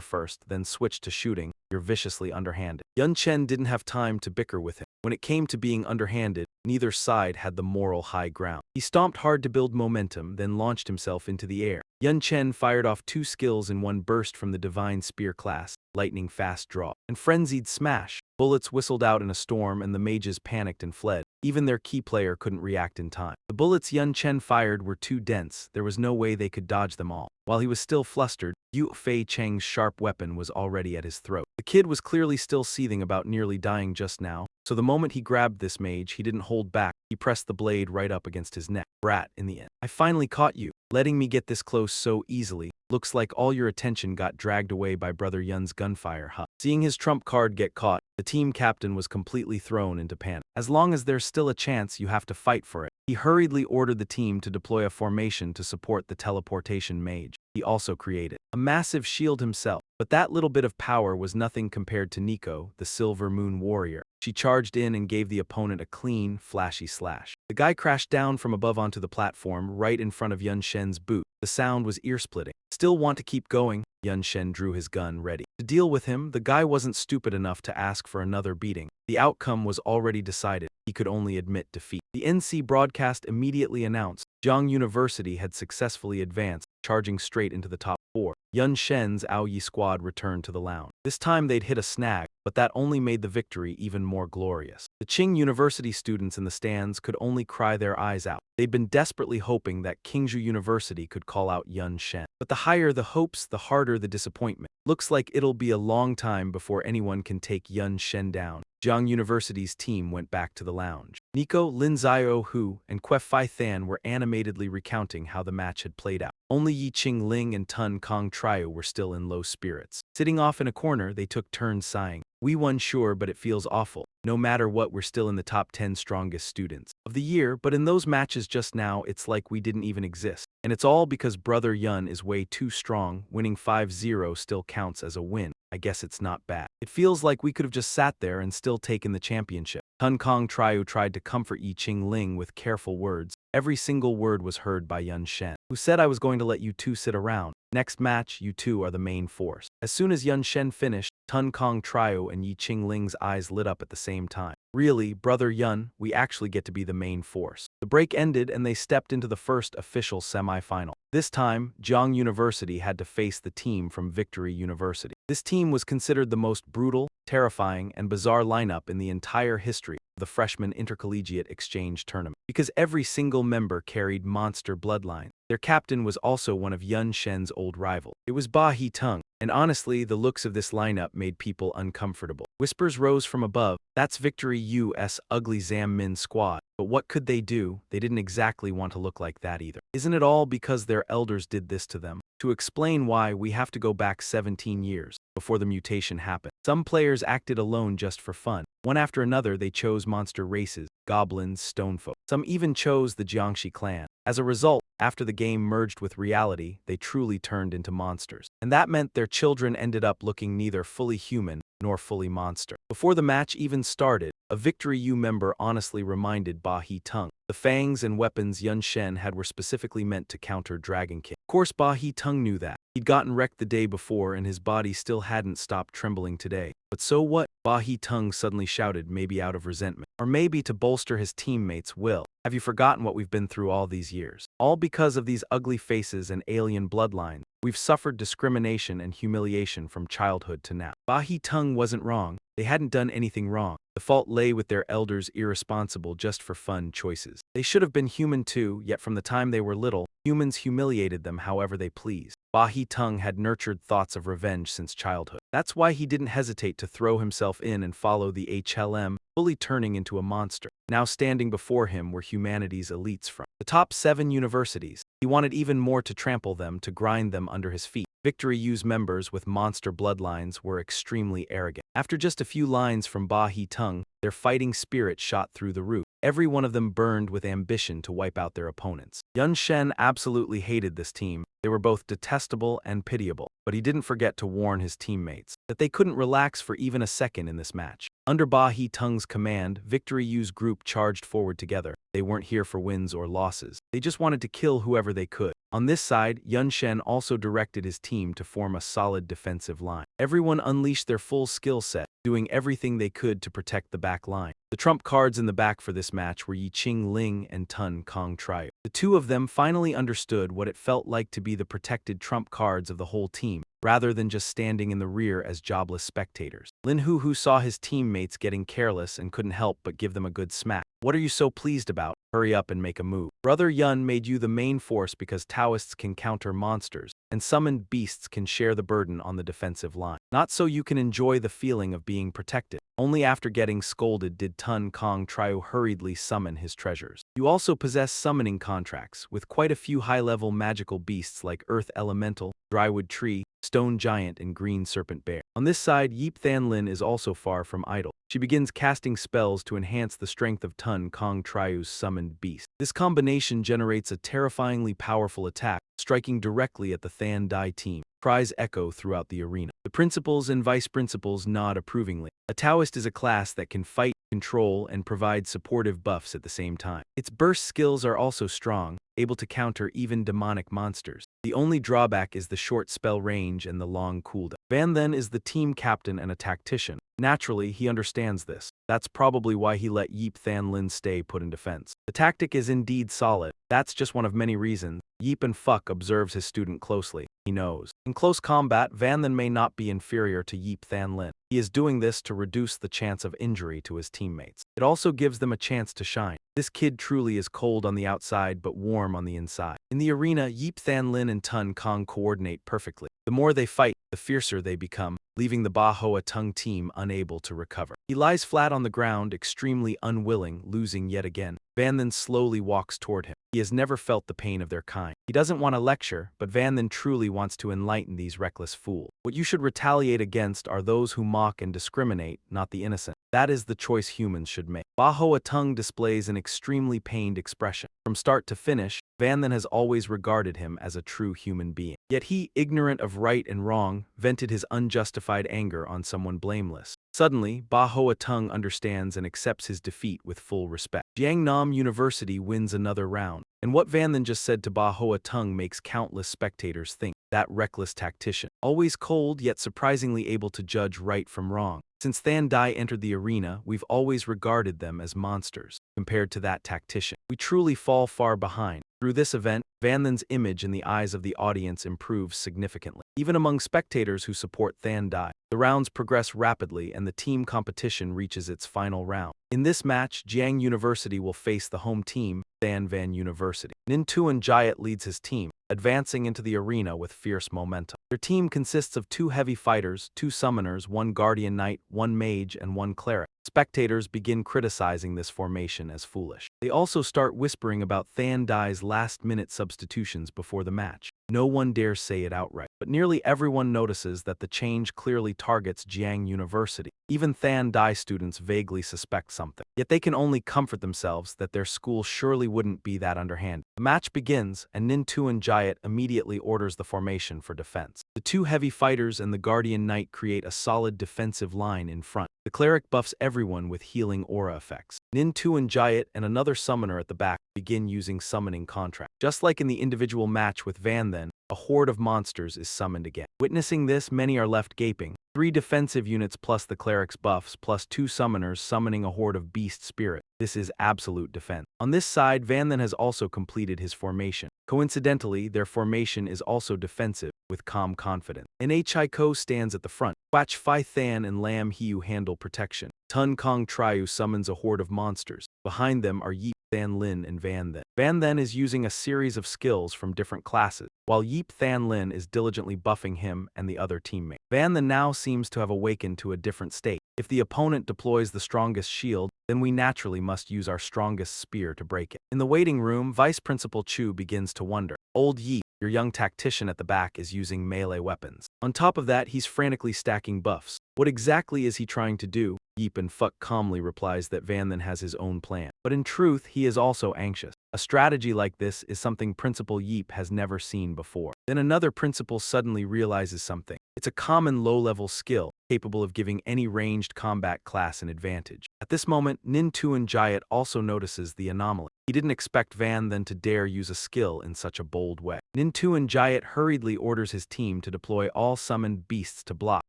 first, then switched to shooting. You're viciously underhanded. Yun Chen didn't have time to bicker with him. When it came to being underhanded, neither side had the moral high ground. He stomped hard to build momentum, then launched himself into the air. Yun Chen fired off 2 skills in one burst from the Divine Spear class, lightning fast draw, and frenzied smash. Bullets whistled out in a storm and the mages panicked and fled. Even their key player couldn't react in time. The bullets Yun Chen fired were too dense, there was no way they could dodge them all. While he was still flustered, Yu Fei Cheng's sharp weapon was already at his throat. The kid was clearly still seething about nearly dying just now, so the moment he grabbed this mage, he didn't hold back. He pressed the blade right up against his neck. Brat, in the end. I finally caught you. Letting me get this close so easily. Looks like all your attention got dragged away by Brother Yun's gunfire, huh? Seeing his trump card get caught, the team captain was completely thrown into panic. As long as there's still a chance, you have to fight for it. He hurriedly ordered the team to deploy a formation to support the teleportation mage. He also created a massive shield himself. But that little bit of power was nothing compared to Nico, the Silver Moon Warrior. She charged in and gave the opponent a clean, flashy slash. The guy crashed down from above onto the platform right in front of Yun Shen's boot. The sound was ear-splitting. Still want to keep going? Yun Shen drew his gun ready. To deal with him, the guy wasn't stupid enough to ask for another beating. The outcome was already decided. He could only admit defeat. The NC broadcast immediately announced Jiang University had successfully advanced, charging straight into the top 4. Yun Shen's Aoyi squad returned to the lounge. This time they'd hit a snag, but that only made the victory even more glorious. The Qing University students in the stands could only cry their eyes out. They'd been desperately hoping that Qingzhou University could call out Yun Shen. But the higher the hopes, the harder the disappointment. Looks like it'll be a long time before anyone can take Yun Shen down. Jiang University's team went back to the lounge. Nico, Lin Zio Hu, and Kwef Fai Than were animatedly recounting how the match had played out. Only Yi Qing Ling and Tun Kong Triu were still in low spirits. Sitting off in a corner, they took turns sighing. We won sure, but it feels awful. No matter what, we're still in the top 10 strongest students of the year, but in those matches just now, it's like we didn't even exist. And it's all because Brother Yun is way too strong. Winning 5-0 still counts as a win. I guess it's not bad. It feels like we could have just sat there and still taken the championship. Tun Kong Triu tried to comfort Yi Qing Ling with careful words. Every single word was heard by Yun Shen. Who said I was going to let you two sit around? Next match, you two are the main force. As soon as Yun Shen finished, Tun Kong Trio and Yi Qing Ling's eyes lit up at the same time. Really, brother Yun, we actually get to be the main force. The break ended and they stepped into the first official semi-final. This time, Jiang University had to face the team from Victory University. This team was considered the most brutal, terrifying, and bizarre lineup in the entire history of the freshman intercollegiate exchange tournament, because every single member carried monster bloodline. Their captain was also one of Yun Shen's old rivals. It was Ba He Tung, and honestly, the looks of this lineup made people uncomfortable. Whispers rose from above, "That's Victory U's ugly Zam Min squad." But what could they do? They didn't exactly want to look like that either. Isn't it all because their elders did this to them? To explain why, we have to go back 17 years, before the mutation happened. Some players acted alone just for fun. One after another, they chose monster races, goblins, stonefolk. Some even chose the Jiangxi clan. As a result, after the game merged with reality, they truly turned into monsters. And that meant their children ended up looking neither fully human nor fully monster. Before the match even started, a Victory U member honestly reminded Ba He Tung. The fangs and weapons Yun Shen had were specifically meant to counter Dragon King. Of course, Ba He Tung knew that. He'd gotten wrecked the day before and his body still hadn't stopped trembling today. But so what? Ba He Tung suddenly shouted, maybe out of resentment. Or maybe to bolster his teammates' will. Have you forgotten what we've been through all these years? All because of these ugly faces and alien bloodlines. We've suffered discrimination and humiliation from childhood to now. Ba He Tung wasn't wrong. They hadn't done anything wrong. The fault lay with their elders' irresponsible just for fun choices. They should have been human too, yet from the time they were little, humans humiliated them however they pleased. Ba He Tung had nurtured thoughts of revenge since childhood. That's why he didn't hesitate to throw himself in and follow the HLM, fully turning into a monster. Now standing before him were humanity's elites from the top 7 universities. He wanted even more to trample them, to grind them under his feet. Victory U's members with monster bloodlines were extremely arrogant. After just a few lines from Ba He Tung, their fighting spirit shot through the roof. Every one of them burned with ambition to wipe out their opponents. Yun Shen absolutely hated this team. They were both detestable and pitiable, but he didn't forget to warn his teammates that they couldn't relax for even a second in this match. Under Ba He Tung's command, Victory U's group charged forward together. They weren't here for wins or losses. They just wanted to kill whoever they could. On this side, Yun Shen also directed his team to form a solid defensive line. Everyone unleashed their full skill set, doing everything they could to protect the back line. The trump cards in the back for this match were Yi Qing Ling and Tun Kong Trio. The two of them finally understood what it felt like to be the protected trump cards of the whole team, rather than just standing in the rear as jobless spectators. Lin Hu saw his teammates getting careless and couldn't help but give them a good smack. "What are you so pleased about? Hurry up and make a move. Brother Yun made you the main force because Taoists can counter monsters, and summoned beasts can share the burden on the defensive line. Not so you can enjoy the feeling of being protected." Only after getting scolded did Tun Kong Trio hurriedly summon his treasures. You also possess summoning contracts, with quite a few high-level magical beasts like Earth Elemental, Drywood Tree, Stone Giant, and Green Serpent Bear. On this side, Yip Than Lin is also far from idle. She begins casting spells to enhance the strength of Tun Kong Trio's summoned beast. This combination generates a terrifyingly powerful attack, striking directly at the Than Dai team. Cries echo throughout the arena. The principals and vice principals nod approvingly. A Taoist is a class that can fight, control, and provide supportive buffs at the same time. Its burst skills are also strong, able to counter even demonic monsters. The only drawback is the short spell range and the long cooldown. Van then is the team captain and a tactician. Naturally, he understands this. That's probably why he let Yip Than Lin stay put in defense. The tactic is indeed solid. That's just one of many reasons. Yip and Fuck observes his student closely. He knows. In close combat, Van Then may not be inferior to Yip Than Lin. He is doing this to reduce the chance of injury to his teammates. It also gives them a chance to shine. This kid truly is cold on the outside but warm on the inside. In the arena, Yip Than Lin and Tun Kong coordinate perfectly. The more they fight, the fiercer they become, leaving the Ba Hoa Tung team unable to recover. He lies flat on the ground, extremely unwilling, losing yet again. Van then slowly walks toward him. He has never felt the pain of their kind. He doesn't want to lecture, but Van then truly wants to enlighten these reckless fools. What you should retaliate against are those who mock and discriminate, not the innocent. That is the choice humans should make. Ba Hoa Tung displays an extremely pained expression. From start to finish, Van then has always regarded him as a true human being. Yet he, ignorant of right and wrong, vented his unjustified anger on someone blameless. Suddenly, Ba Hoa Tung understands and accepts his defeat with full respect. Jiangnam University wins another round, and what Van then just said to Ba Hoa Tung makes countless spectators think. That reckless tactician, always cold yet surprisingly able to judge right from wrong. Since Than Dai entered the arena, we've always regarded them as monsters. Compared to that tactician, we truly fall far behind. Through this event, Van Then's image in the eyes of the audience improves significantly. Even among spectators who support Than Dai, the rounds progress rapidly and the team competition reaches its final round. In this match, Jiang University will face the home team, Than Van University. Nin Tuan Jayat leads his team, advancing into the arena with fierce momentum. Their team consists of 2 heavy fighters, 2 summoners, 1 guardian knight, 1 mage, and 1 cleric. Spectators begin criticizing this formation as foolish. They also start whispering about Than Dai's last-minute substitutions before the match. No one dares say it outright, but nearly everyone notices that the change clearly targets Jiang University. Even Than Dai students vaguely suspect something, yet they can only comfort themselves that their school surely wouldn't be that underhanded. The match begins, and Nin Tuan Jayat immediately orders the formation for defense. The 2 heavy fighters and the guardian knight create a solid defensive line in front. The cleric buffs everyone with healing aura effects. Nin Tuan Jayat and another summoner at the back begin using summoning contract. Just like in the individual match with Van Then, a horde of monsters is summoned again. Witnessing this, many are left gaping. 3 defensive units plus the cleric's buffs plus 2 summoners summoning a horde of beast spirit. This is absolute defense. On this side, Van Then has also completed his formation. Coincidentally, their formation is also defensive, with calm confidence. N. Chai Ko stands at the front. Quach Phi Than and Lam Hiu handle protection. Tun Kong Triu summons a horde of monsters. Behind them are Yip Than Lin and Van Then. Van Then is using a series of skills from different classes, while Yip Than Lin is diligently buffing him and the other teammate. Van Then now seems to have awakened to a different state. If the opponent deploys the strongest shield, then we naturally must use our strongest spear to break it. In the waiting room, Vice Principal Chu begins to wonder. Old Yip, your young tactician at the back, is using melee weapons. On top of that, he's frantically stacking buffs. What exactly is he trying to do? Yip and Fuck calmly replies that Van Then has his own plan. But in truth, he is also anxious. A strategy like this is something Principal Yip has never seen before. Then another principal suddenly realizes something. It's a common low-level skill, capable of giving any ranged combat class an advantage. At this moment, Nin Tuan Jayat also notices the anomaly. He didn't expect Van Then to dare use a skill in such a bold way. Nin Tuan Jayat hurriedly orders his team to deploy all summoned beasts to block,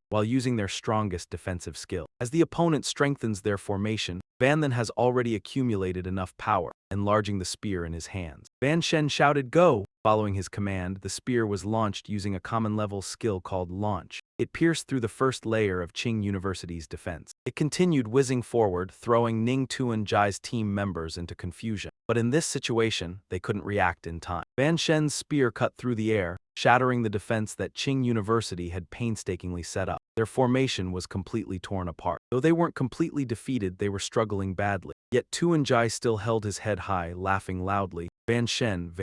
while using their strongest defensive skill. As the opponent strengthens their formation, Van Then has already accumulated enough power, enlarging the spear in his hands. Van Shen shouted, "Go!" Following his command, the spear was launched using a common-level skill called Launch. It pierced through the first layer of Qing University's defense. It continued whizzing forward, throwing Ning Tuan Jai's team members into confusion. But in this situation, they couldn't react in time. Van Shen's spear cut through the air, shattering the defense that Qing University had painstakingly set up. Their formation was completely torn apart. Though they weren't completely defeated, they were struggling badly. Yet Tuan Jai still held his head high, laughing loudly. Van Shen,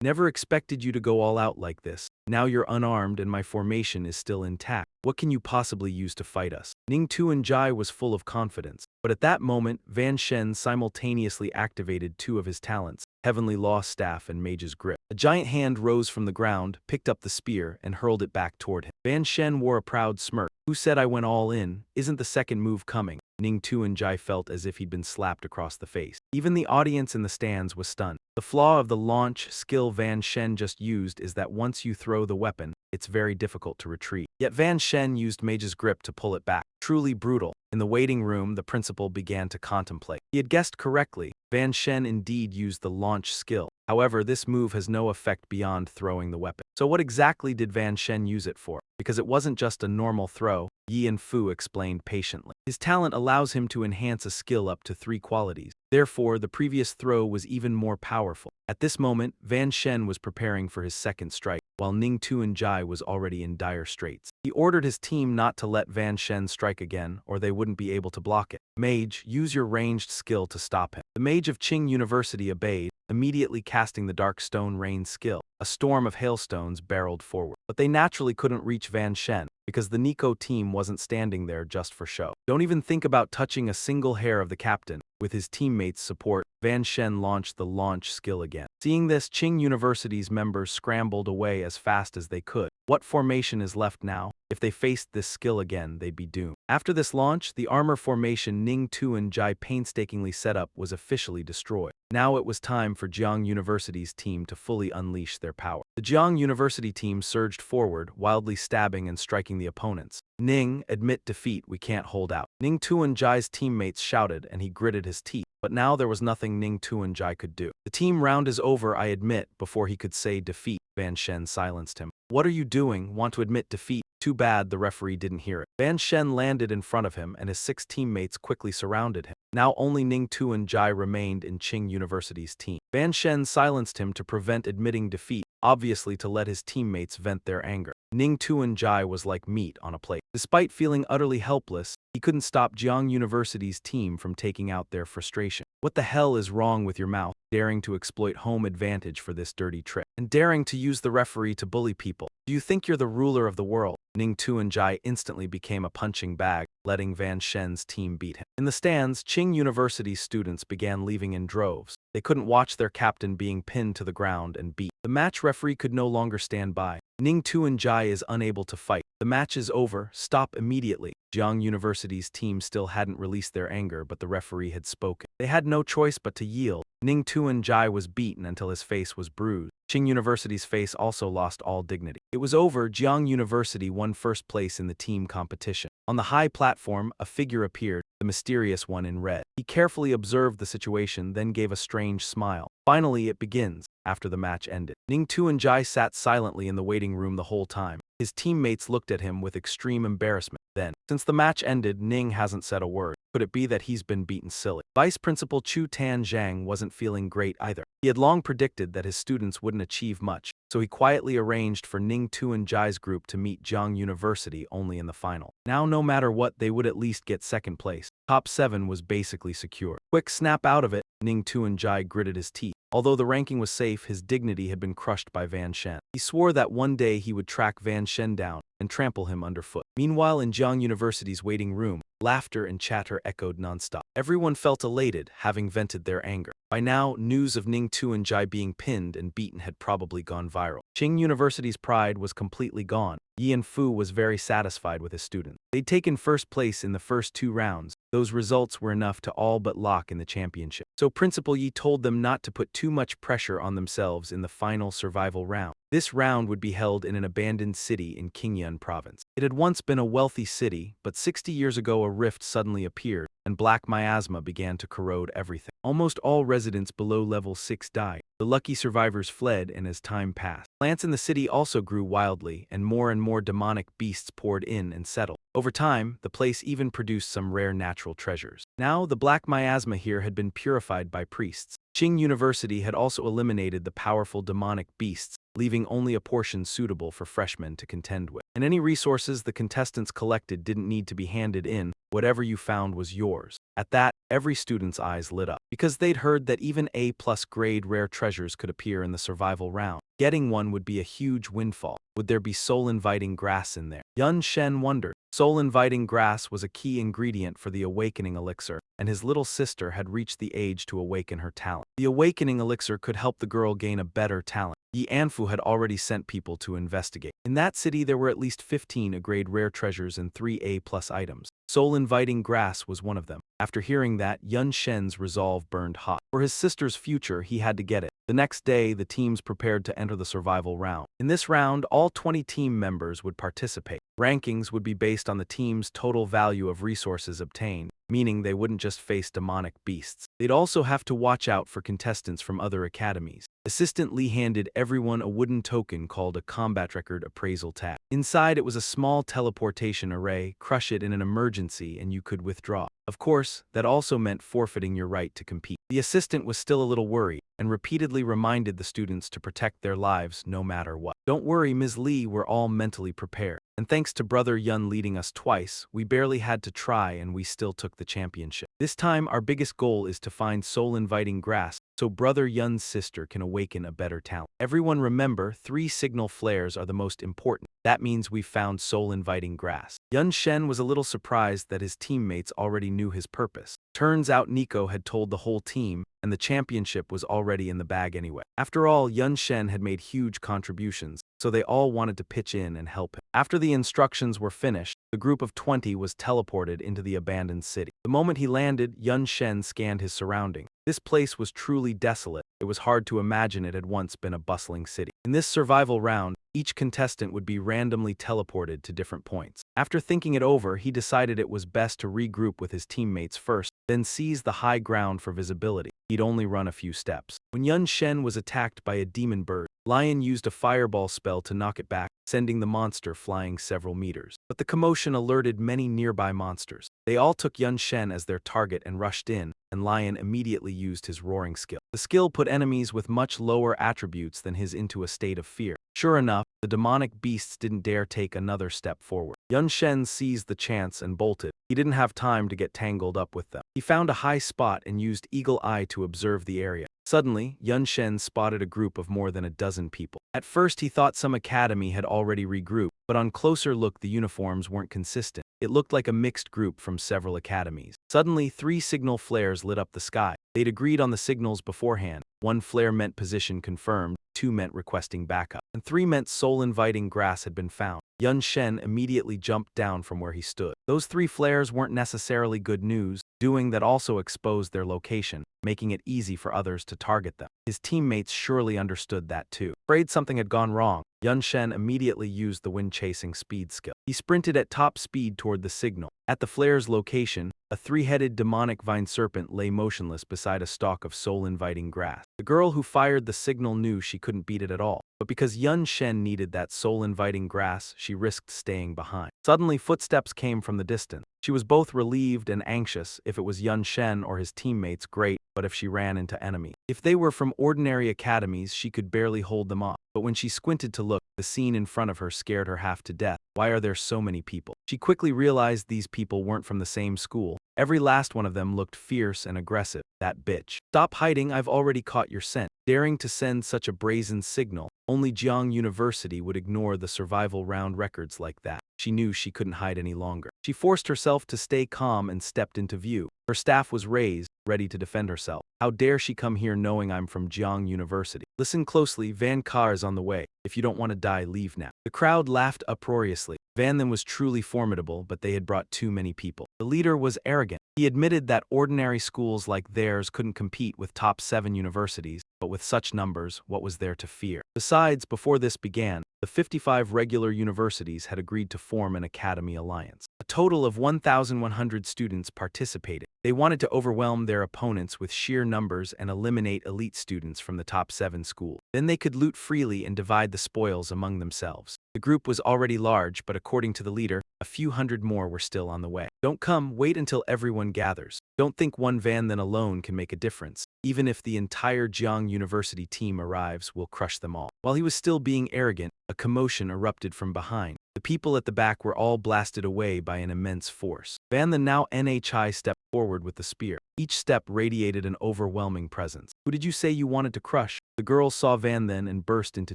never expected you to go all out like this. Now you're unarmed and my formation is still intact. What can you possibly use to fight us? Ning Tuan Jai was full of confidence. But at that moment, Van Shen simultaneously activated 2 of his talents, Heavenly Law Staff and Mage's Grip. A giant hand rose from the ground, picked up the spear, and hurled it back toward him. Van Shen wore a proud smirk. Who said I went all in? Isn't the second move coming? Ning Tuan Jai felt as if he'd been slapped across the face. Even the audience in the stands was stunned. The flaw of the launch skill Van Shen just used is that once you throw the weapon, it's very difficult to retreat. Yet Van Shen used Mage's Grip to pull it back. Truly brutal. In the waiting room, the principal began to contemplate. He had guessed correctly. Van Shen indeed used the launch skill. However, this move has no effect beyond throwing the weapon. So what exactly did Van Shen use it for? Because it wasn't just a normal throw, Yi and Fu explained patiently. His talent allows him to enhance a skill up to 3 qualities. Therefore, the previous throw was even more powerful. At this moment, Van Shen was preparing for his second strike, while Ning Tuan Jai was already in dire straits. He ordered his team not to let Van Shen strike again, or they wouldn't be able to block it. Mage, use your ranged skill to stop him. The mage of Qing University obeyed, immediately casting the Dark Stone Rain skill. A storm of hailstones barreled forward. But they naturally couldn't reach Van Shen, because the Nico team wasn't standing there just for show. Don't even think about touching a single hair of the captain. With his teammates' support, Van Shen launched the launch skill again. Seeing this, Qing University's members scrambled away as fast as they could. What formation is left now? If they faced this skill again, they'd be doomed. After this launch, the armor formation Ning Tuan-jai painstakingly set up was officially destroyed. Now it was time for Jiang University's team to fully unleash their power. The Jiang University team surged forward, wildly stabbing and striking the opponents. Ning, admit defeat, we can't hold out. Ning Tuan-jai's teammates shouted and he gritted his teeth. But now there was nothing Ning Tuan-jai could do. The team round is over, I admit. Before he could say defeat, Van Shen silenced him. What are you doing? Want to admit defeat? Too bad the referee didn't hear it. Van Shen landed in front of him and his 6 teammates quickly surrounded him. Now only Ning Tuan-jai remained in Qing University's team. Van Shen silenced him to prevent admitting defeat, obviously to let his teammates vent their anger. Ning Tuan-jai was like meat on a plate. Despite feeling utterly helpless, he couldn't stop Jiang University's team from taking out their frustration. What the hell is wrong with your mouth, daring to exploit home advantage for this dirty trick, and daring to use the referee to bully people? Do you think you're the ruler of the world? Ning Tuan-jai instantly became a punching bag, letting Van Shen's team beat him. In the stands, Qing University students began leaving in droves. They couldn't watch their captain being pinned to the ground and beat. The match referee could no longer stand by. Ning Tuan-jai is unable to fight. The match is over. Stop immediately. Jiang University's team still hadn't released their anger, but the referee had spoken. They had no choice but to yield. Ning Tuan-jai was beaten until his face was bruised. Qing University's face also lost all dignity. It was over. Jiang University won first place in the team competition. On the high platform, a figure appeared, the mysterious one in red. He carefully observed the situation, then gave a strange smile. Finally, it begins. After the match ended, Ning Tuan-jai sat silently in the waiting room the whole time. His teammates looked at him with extreme embarrassment. Then, since the match ended, Ning hasn't said a word. Could it be that he's been beaten silly? Vice Principal Chu Tan-zhang wasn't feeling great either. He had long predicted that his students wouldn't achieve much, so he quietly arranged for Ning Tuan-jai's group to meet Jiang University only in the final. Now, no matter what, they would at least get second place. Top 7 was basically secure. Quick snap out of it, Ning Tuan-jai gritted his teeth. Although the ranking was safe, his dignity had been crushed by Van Shen. He swore that one day he would track Van Shen down and trample him underfoot. Meanwhile, in Jiang University's waiting room, laughter and chatter echoed nonstop. Everyone felt elated, having vented their anger. By now, news of Ning Tuan-jai being pinned and beaten had probably gone viral. Qing University's pride was completely gone. Yi Fu was very satisfied with his students. They'd taken first place in the first 2 rounds. Those results were enough to all but lock in the championship. So Principal Yi told them not to put too much pressure on themselves in the final survival round. This round would be held in an abandoned city in Qingyun province. It had once been a wealthy city, but 60 years ago a rift suddenly appeared, and black miasma began to corrode everything. Almost all residents below level 6 died. The lucky survivors fled, and as time passed, plants in the city also grew wildly, and more demonic beasts poured in and settled. Over time, the place even produced some rare natural treasures. Now, the black miasma here had been purified by priests. Qing University had also eliminated the powerful demonic beasts, leaving only a portion suitable for freshmen to contend with. And any resources the contestants collected didn't need to be handed in. Whatever you found was yours. At that, every student's eyes lit up, because they'd heard that even A+ grade rare treasures could appear in the survival round. Getting one would be a huge windfall. Would there be soul-inviting grass in there? Yun Shen wondered. Soul-inviting grass was a key ingredient for the awakening elixir, and his little sister had reached the age to awaken her talent. The awakening elixir could help the girl gain a better talent. Yi Anfu had already sent people to investigate. In that city, there were at least 15 A-grade rare treasures and 3 A+ items. Soul-inviting grass was one of them. After hearing that, Yun Shen's resolve burned hot. For his sister's future, he had to get it. The next day, the teams prepared to enter the survival round. In this round, all 20 team members would participate. Rankings would be based on the team's total value of resources obtained, meaning they wouldn't just face demonic beasts. They'd also have to watch out for contestants from other academies. Assistant Lee handed everyone a wooden token called a combat record appraisal tag. Inside, it was a small teleportation array. Crush it in an emergency and you could withdraw. Of course, that also meant forfeiting your right to compete. The assistant was still a little worried and repeatedly reminded the students to protect their lives no matter what. Don't worry, Ms. Lee, we're all mentally prepared. And thanks to Brother Yun leading us twice, we barely had to try and we still took the championship. This time, our biggest goal is to find soul-inviting grass so Brother Yun's sister can awaken a better talent. Everyone remember, 3 signal flares are the most important. That means we've found soul-inviting grass. Yun Shen was a little surprised that his teammates already knew his purpose. Turns out Nico had told the whole team, and the championship was already in the bag anyway. After all, Yun Shen had made huge contributions, so they all wanted to pitch in and help him. After the instructions were finished, the group of 20 was teleported into the abandoned city. The moment he landed, Yun Shen scanned his surroundings. This place was truly desolate. It was hard to imagine it had once been a bustling city. In this survival round, each contestant would be randomly teleported to different points. After thinking it over, he decided it was best to regroup with his teammates first, then seize the high ground for visibility. He'd only run a few steps. When Yun Shen was attacked by a demon bird, Lion used a fireball spell to knock it back, sending the monster flying several meters. But the commotion alerted many nearby monsters. They all took Yun Shen as their target and rushed in, and Lion immediately used his roaring skill. The skill put enemies with much lower attributes than his into a state of fear. Sure enough, the demonic beasts didn't dare take another step forward. Yun Shen seized the chance and bolted. He didn't have time to get tangled up with them. He found a high spot and used eagle eye to observe the area. Suddenly, Yun Shen spotted a group of more than a dozen people. At first he thought some academy had already regrouped, but on closer look the uniforms weren't consistent. It looked like a mixed group from several academies. Suddenly, 3 signal flares lit up the sky. They'd agreed on the signals beforehand. 1 flare meant position confirmed, 2 meant requesting backup, and 3 meant soul-inviting grass had been found. Yun Shen immediately jumped down from where he stood. Those 3 flares weren't necessarily good news, doing that also exposed their location, making it easy for others to target them. His teammates surely understood that too. Afraid something had gone wrong, Yun Shen immediately used the wind-chasing speed skill. He sprinted at top speed toward the signal. At the flare's location, a 3-headed demonic vine serpent lay motionless beside a stalk of soul-inviting grass. The girl who fired the signal knew she couldn't beat it at all, but because Yun Shen needed that soul-inviting grass, she risked staying behind. Suddenly, footsteps came from the distance. She was both relieved and anxious. If it was Yun Shen or his teammates, great, but if she ran into enemies. If they were from ordinary academies, she could barely hold them off. But when she squinted to look, the scene in front of her scared her half to death. Why are there so many people? She quickly realized these people weren't from the same school. Every last one of them looked fierce and aggressive. That bitch. Stop hiding, I've already caught your scent. Daring to send such a brazen signal, only Jiang University would ignore the survival round records like that. She knew she couldn't hide any longer. She forced herself to stay calm and stepped into view. Her staff was raised, ready to defend herself. How dare she come here knowing I'm from Jiang University? Listen closely, Van Ka is on the way. If you don't want to die, leave now. The crowd laughed uproariously. Van then was truly formidable, but they had brought too many people. The leader was arrogant. He admitted that ordinary schools like theirs couldn't compete with top 7 universities, but with such numbers, what was there to fear? Besides, before this began, the 55 regular universities had agreed to form an academy alliance. A total of 1,100 students participated. They wanted to overwhelm their opponents with sheer numbers and eliminate elite students from the top 7 schools. Then they could loot freely and divide the spoils among themselves. The group was already large, but according to the leader, a few hundred more were still on the way. Don't come, wait until everyone gathers. Don't think one Van then alone can make a difference. Even if the entire Jiang University team arrives, we'll crush them all. While he was still being arrogant, a commotion erupted from behind. The people at the back were all blasted away by an immense force. Van the now NHI stepped forward with the spear. Each step radiated an overwhelming presence. Who did you say you wanted to crush? The girl saw Van then and burst into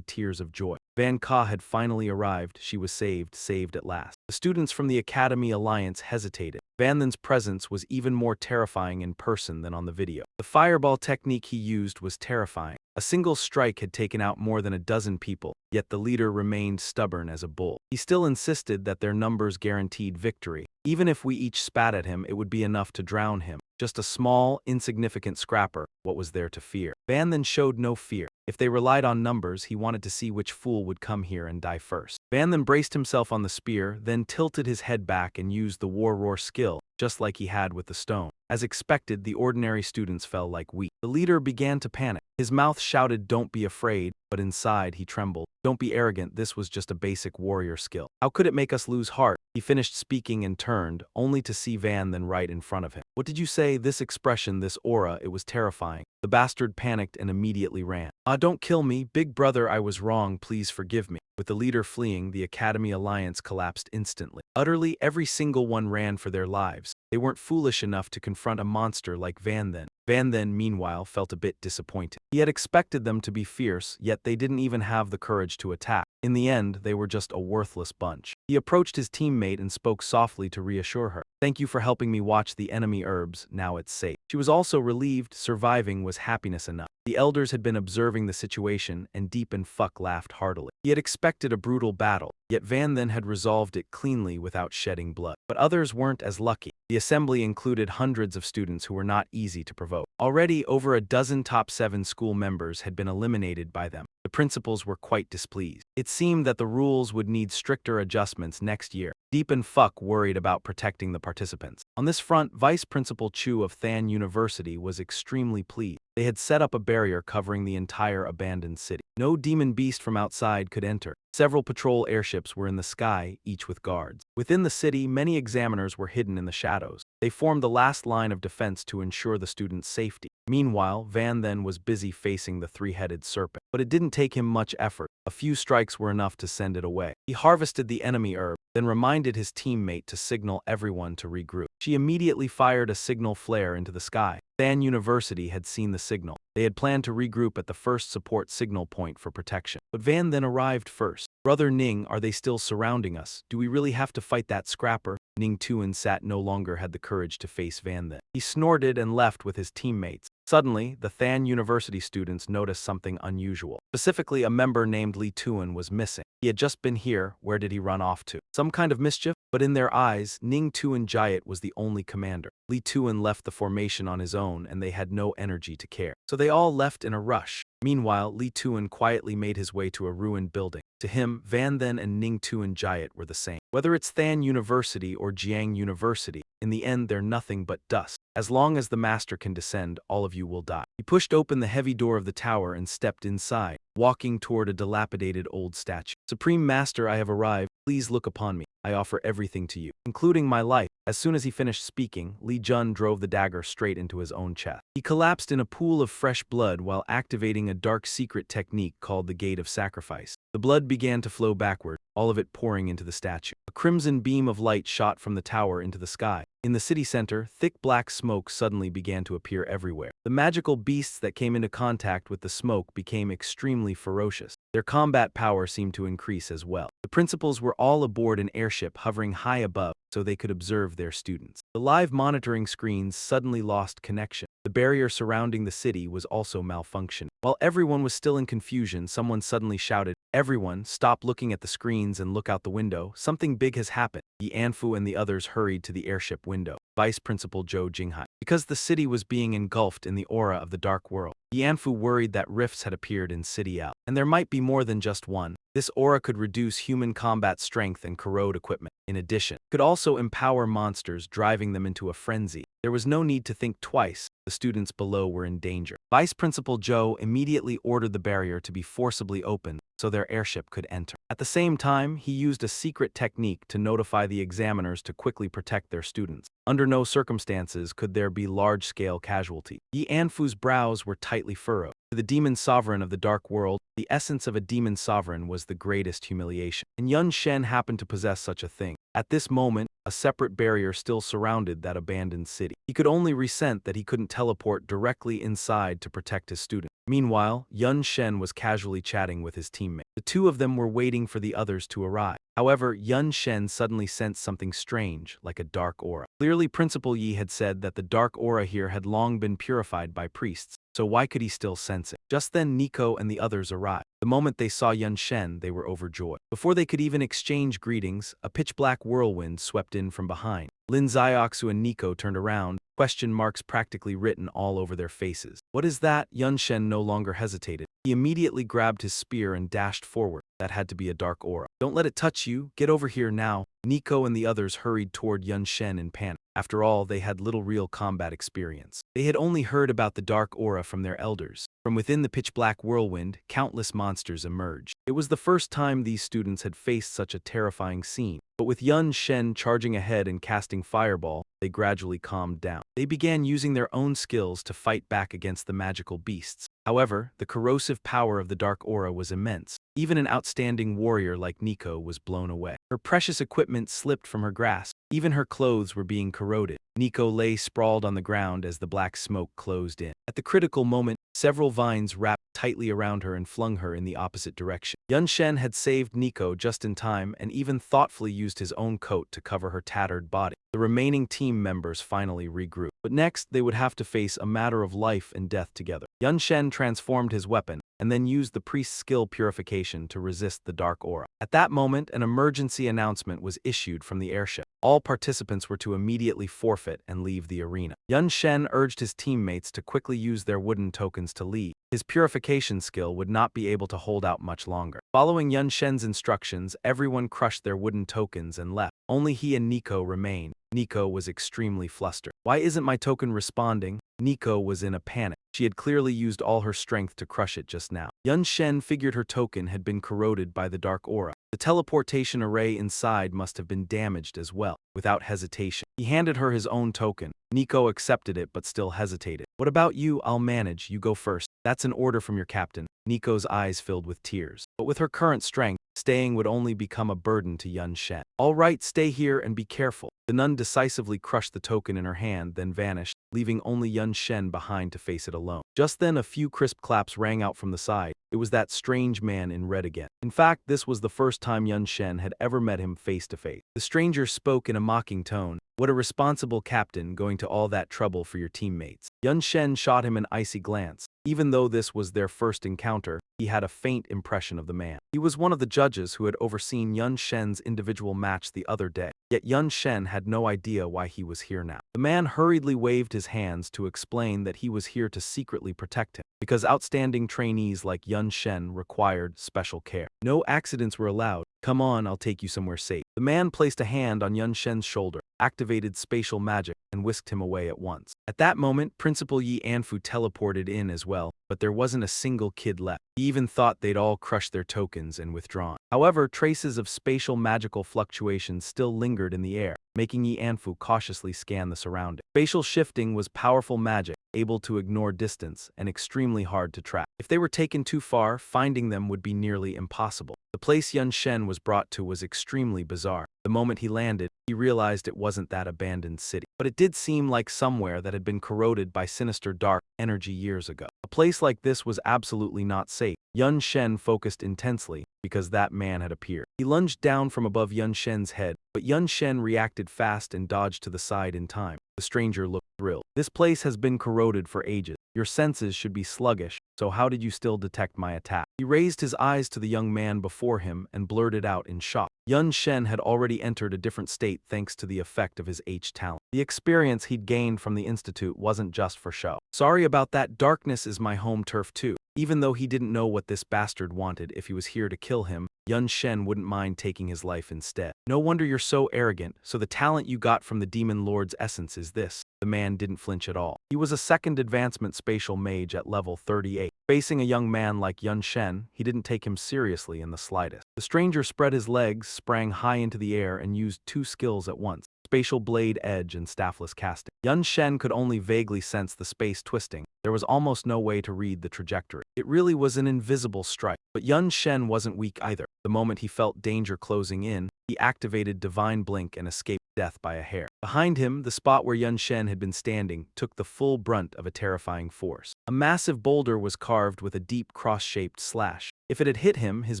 tears of joy. Van Ka had finally arrived. She was saved at last. The students from the Academy Alliance hesitated. Van then's presence was even more terrifying in person than on the video. The fireball technique he used was terrifying. A single strike had taken out more than a dozen people, yet the leader remained stubborn as a bull. He still insisted that their numbers guaranteed victory. Even if we each spat at him, it would be enough to drown him. Just a small, insignificant scrapper. What was there to fear? Van then showed no fear. If they relied on numbers, he wanted to see which fool would come here and die first. Van then braced himself on the spear, then tilted his head back and used the war roar skill, just like he had with the stone. As expected, the ordinary students fell like wheat. The leader began to panic. His mouth shouted, "Don't be afraid," but inside he trembled. "Don't be arrogant, this was just a basic warrior skill. How could it make us lose heart?" He finished speaking and turned, only to see Van then right in front of him. "What did you say?" This expression, this aura, it was terrifying. The bastard panicked and immediately ran. Don't kill me, big brother, I was wrong, please forgive me." With the leader fleeing, the Academy Alliance collapsed instantly. Utterly, every single one ran for their lives. They weren't foolish enough to confront a monster like Van then. Van then, meanwhile, felt a bit disappointed. He had expected them to be fierce, yet they didn't even have the courage to attack. In the end, they were just a worthless bunch. He approached his teammate and spoke softly to reassure her. "Thank you for helping me watch the enemy herbs, now it's safe." She was also relieved. Surviving was happiness enough. The elders had been observing the situation, and Deep and Fuck laughed heartily. He had expected a brutal battle, yet Van then had resolved it cleanly without shedding blood. But others weren't as lucky. The assembly included hundreds of students who were not easy to provoke. Already, over a dozen top 7 school members had been eliminated by them. The principals were quite displeased. It seemed that the rules would need stricter adjustments next year. Deep and Fuck worried about protecting the participants. On this front, Vice Principal Chu of Than University was extremely pleased. They had set up a barrier covering the entire abandoned city. No demon beast from outside could enter. Several patrol airships were in the sky, each with guards. Within the city, many examiners were hidden in the shadows. They formed the last line of defense to ensure the students' safety. Meanwhile, Van then was busy facing the three-headed serpent. But it didn't take him much effort. A few strikes were enough to send it away. He harvested the enemy herb, then reminded his teammate to signal everyone to regroup. She immediately fired a signal flare into the sky. Than University had seen the signal. They had planned to regroup at the first support signal point for protection. But Van then arrived first. "Brother Ning, are they still surrounding us? Do we really have to fight that scrapper?" Ning Tuan Sat no longer had the courage to face Van then. He snorted and left with his teammates. Suddenly, the Than University students noticed something unusual. Specifically, a member named Li Tuan was missing. He had just been here. Where did he run off to? Some kind of mischief? But in their eyes, Ning Tuan Jayat was the only commander. Li Tuan left the formation on his own, and they had no energy to care. So they all left in a rush. Meanwhile, Li Tuan quietly made his way to a ruined building. To him, Van Then and Ning Tuan Jayat were the same. Whether it's Than University or Jiang University, in the end they're nothing but dust. As long as the master can descend, all of you will die. He pushed open the heavy door of the tower and stepped inside, walking toward a dilapidated old statue. "Supreme Master, I have arrived. Please look upon me. I offer everything to you, including my life." As soon as he finished speaking, Li Jun drove the dagger straight into his own chest. He collapsed in a pool of fresh blood while activating a dark secret technique called the Gate of Sacrifice. The blood began to flow backward, all of it pouring into the statue. A crimson beam of light shot from the tower into the sky. In the city center, thick black smoke suddenly began to appear everywhere. The magical beasts that came into contact with the smoke became extremely ferocious. Their combat power seemed to increase as well. The principals were all aboard an airship hovering high above so they could observe their students. The live monitoring screens suddenly lost connection. The barrier surrounding the city was also malfunctioning. While everyone was still in confusion, someone suddenly shouted, "Everyone, stop looking at the screens and look out the window. Something big has happened." Yi Anfu and the others hurried to the airship window. Vice Principal Zhou Jinghai. Because the city was being engulfed in the aura of the dark world, Yi Anfu worried that rifts had appeared in City L. And there might be more than just one. This aura could reduce human combat strength and corrode equipment. In addition, it could also empower monsters, driving them into a frenzy. There was no need to think twice. The students below were in danger. Vice Principal Zhou immediately ordered the barrier to be forcibly opened so their airship could enter. At the same time, he used a secret technique to notify the examiners to quickly protect their students. Under no circumstances could there be large-scale casualty. Yi Anfu's brows were tightly furrowed. To the demon sovereign of the dark world, the essence of a demon sovereign was the greatest humiliation. And Yun Shen happened to possess such a thing. At this moment, a separate barrier still surrounded that abandoned city. He could only resent that he couldn't teleport directly inside to protect his student. Meanwhile, Yun Shen was casually chatting with his teammate. The two of them were waiting for the others to arrive. However, Yun Shen suddenly sensed something strange, like a dark aura. Clearly, Principal Yi had said that the dark aura here had long been purified by priests, so why could he still sense it? Just then, Nico and the others arrived. The moment they saw Yun Shen, they were overjoyed. Before they could even exchange greetings, a pitch-black whirlwind swept in from behind. Lin Xiaoxu and Nico turned around, question marks practically written all over their faces. "What is that?" Yun Shen no longer hesitated. He immediately grabbed his spear and dashed forward. That had to be a dark aura. "Don't let it touch you. Get over here now." Nico and the others hurried toward Yun Shen in panic. After all, they had little real combat experience. They had only heard about the dark aura from their elders. From within the pitch-black whirlwind, countless monsters emerged. It was the first time these students had faced such a terrifying scene. But with Yun Shen charging ahead and casting fireball, they gradually calmed down. They began using their own skills to fight back against the magical beasts. However, the corrosive power of the dark aura was immense. Even an outstanding warrior like Nico was blown away. Her precious equipment slipped from her grasp. Even her clothes were being corroded. Nico lay sprawled on the ground as the black smoke closed in. At the critical moment, several vines wrapped tightly around her and flung her in the opposite direction. Yun Shen had saved Nico just in time and even thoughtfully used his own coat to cover her tattered body. The remaining team members finally regrouped. But next, they would have to face a matter of life and death together. Yun Shen transformed his weapon and then used the priest's skill purification to resist the dark aura. At that moment, an emergency announcement was issued from the airship. All participants were to immediately forfeit and leave the arena. Yun Shen urged his teammates to quickly use their wooden tokens to leave. His purification skill would not be able to hold out much longer. Following Yun Shen's instructions, everyone crushed their wooden tokens and left. Only he and Nico remained. Nico was extremely flustered. "Why isn't my token responding?" Nico was in a panic. She had clearly used all her strength to crush it just now. Yun Shen figured her token had been corroded by the dark aura. The teleportation array inside must have been damaged as well. Without hesitation, he handed her his own token. Nico accepted it but still hesitated. "What about you? I'll manage. You go first." "That's an order from your captain." Nico's eyes filled with tears. But with her current strength, staying would only become a burden to Yun Shen. "All right, stay here and be careful." The nun decisively crushed the token in her hand, then vanished, leaving only Yun Shen behind to face it alone. Just then a few crisp claps rang out from the side. It was that strange man in red again. In fact, this was the first time Yun Shen had ever met him face to face. The stranger spoke in a mocking tone. "What a responsible captain, going to all that trouble for your teammates." Yun Shen shot him an icy glance. Even though this was their first encounter, he had a faint impression of the man. He was one of the judges who had overseen Yun Shen's individual match the other day. Yet Yun Shen had no idea why he was here now. The man hurriedly waved his hands to explain that he was here to secretly protect him, because outstanding trainees like Yun Shen required special care. No accidents were allowed. "Come on, I'll take you somewhere safe." The man placed a hand on Yun Shen's shoulder, activated spatial magic, and whisked him away at once. At that moment, Principal Yi Anfu teleported in as well, but there wasn't a single kid left. He even thought they'd all crushed their tokens and withdrawn. However, traces of spatial magical fluctuations still lingered in the air, making Yi Anfu cautiously scan the surroundings. Spatial shifting was powerful magic, able to ignore distance, and extremely hard to track. If they were taken too far, finding them would be nearly impossible. The place Yun Shen was brought to was extremely bizarre. The moment he landed, he realized it wasn't that abandoned city. But it did seem like somewhere that had been corroded by sinister dark energy years ago. A place like this was absolutely not safe. Yun Shen focused intensely, because that man had appeared. He lunged down from above Yun Shen's head, but Yun Shen reacted fast and dodged to the side in time. The stranger looked thrilled. "This place has been corroded for ages. Your senses should be sluggish, so how did you still detect my attack?" He raised his eyes to the young man before him and blurted out in shock. Yun Shen had already entered a different state thanks to the effect of his H talent. The experience he'd gained from the institute wasn't just for show. "Sorry about that. Darkness is my home turf too." Even though he didn't know what this bastard wanted, if he was here to kill him, Yun Shen wouldn't mind taking his life instead. "No wonder you're so arrogant. So the talent you got from the Demon Lord's essence is this." The man didn't flinch at all. He was a second advancement spatial mage at level 38. Facing a young man like Yun Shen, he didn't take him seriously in the slightest. The stranger spread his legs, sprang high into the air, and used two skills at once: spatial blade edge and staffless casting. Yun Shen could only vaguely sense the space twisting. There was almost no way to read the trajectory. It really was an invisible strike. But Yun Shen wasn't weak either. The moment he felt danger closing in, he activated Divine Blink and escaped death by a hair. Behind him, the spot where Yun Shen had been standing took the full brunt of a terrifying force. A massive boulder was carved with a deep cross-shaped slash. If it had hit him, his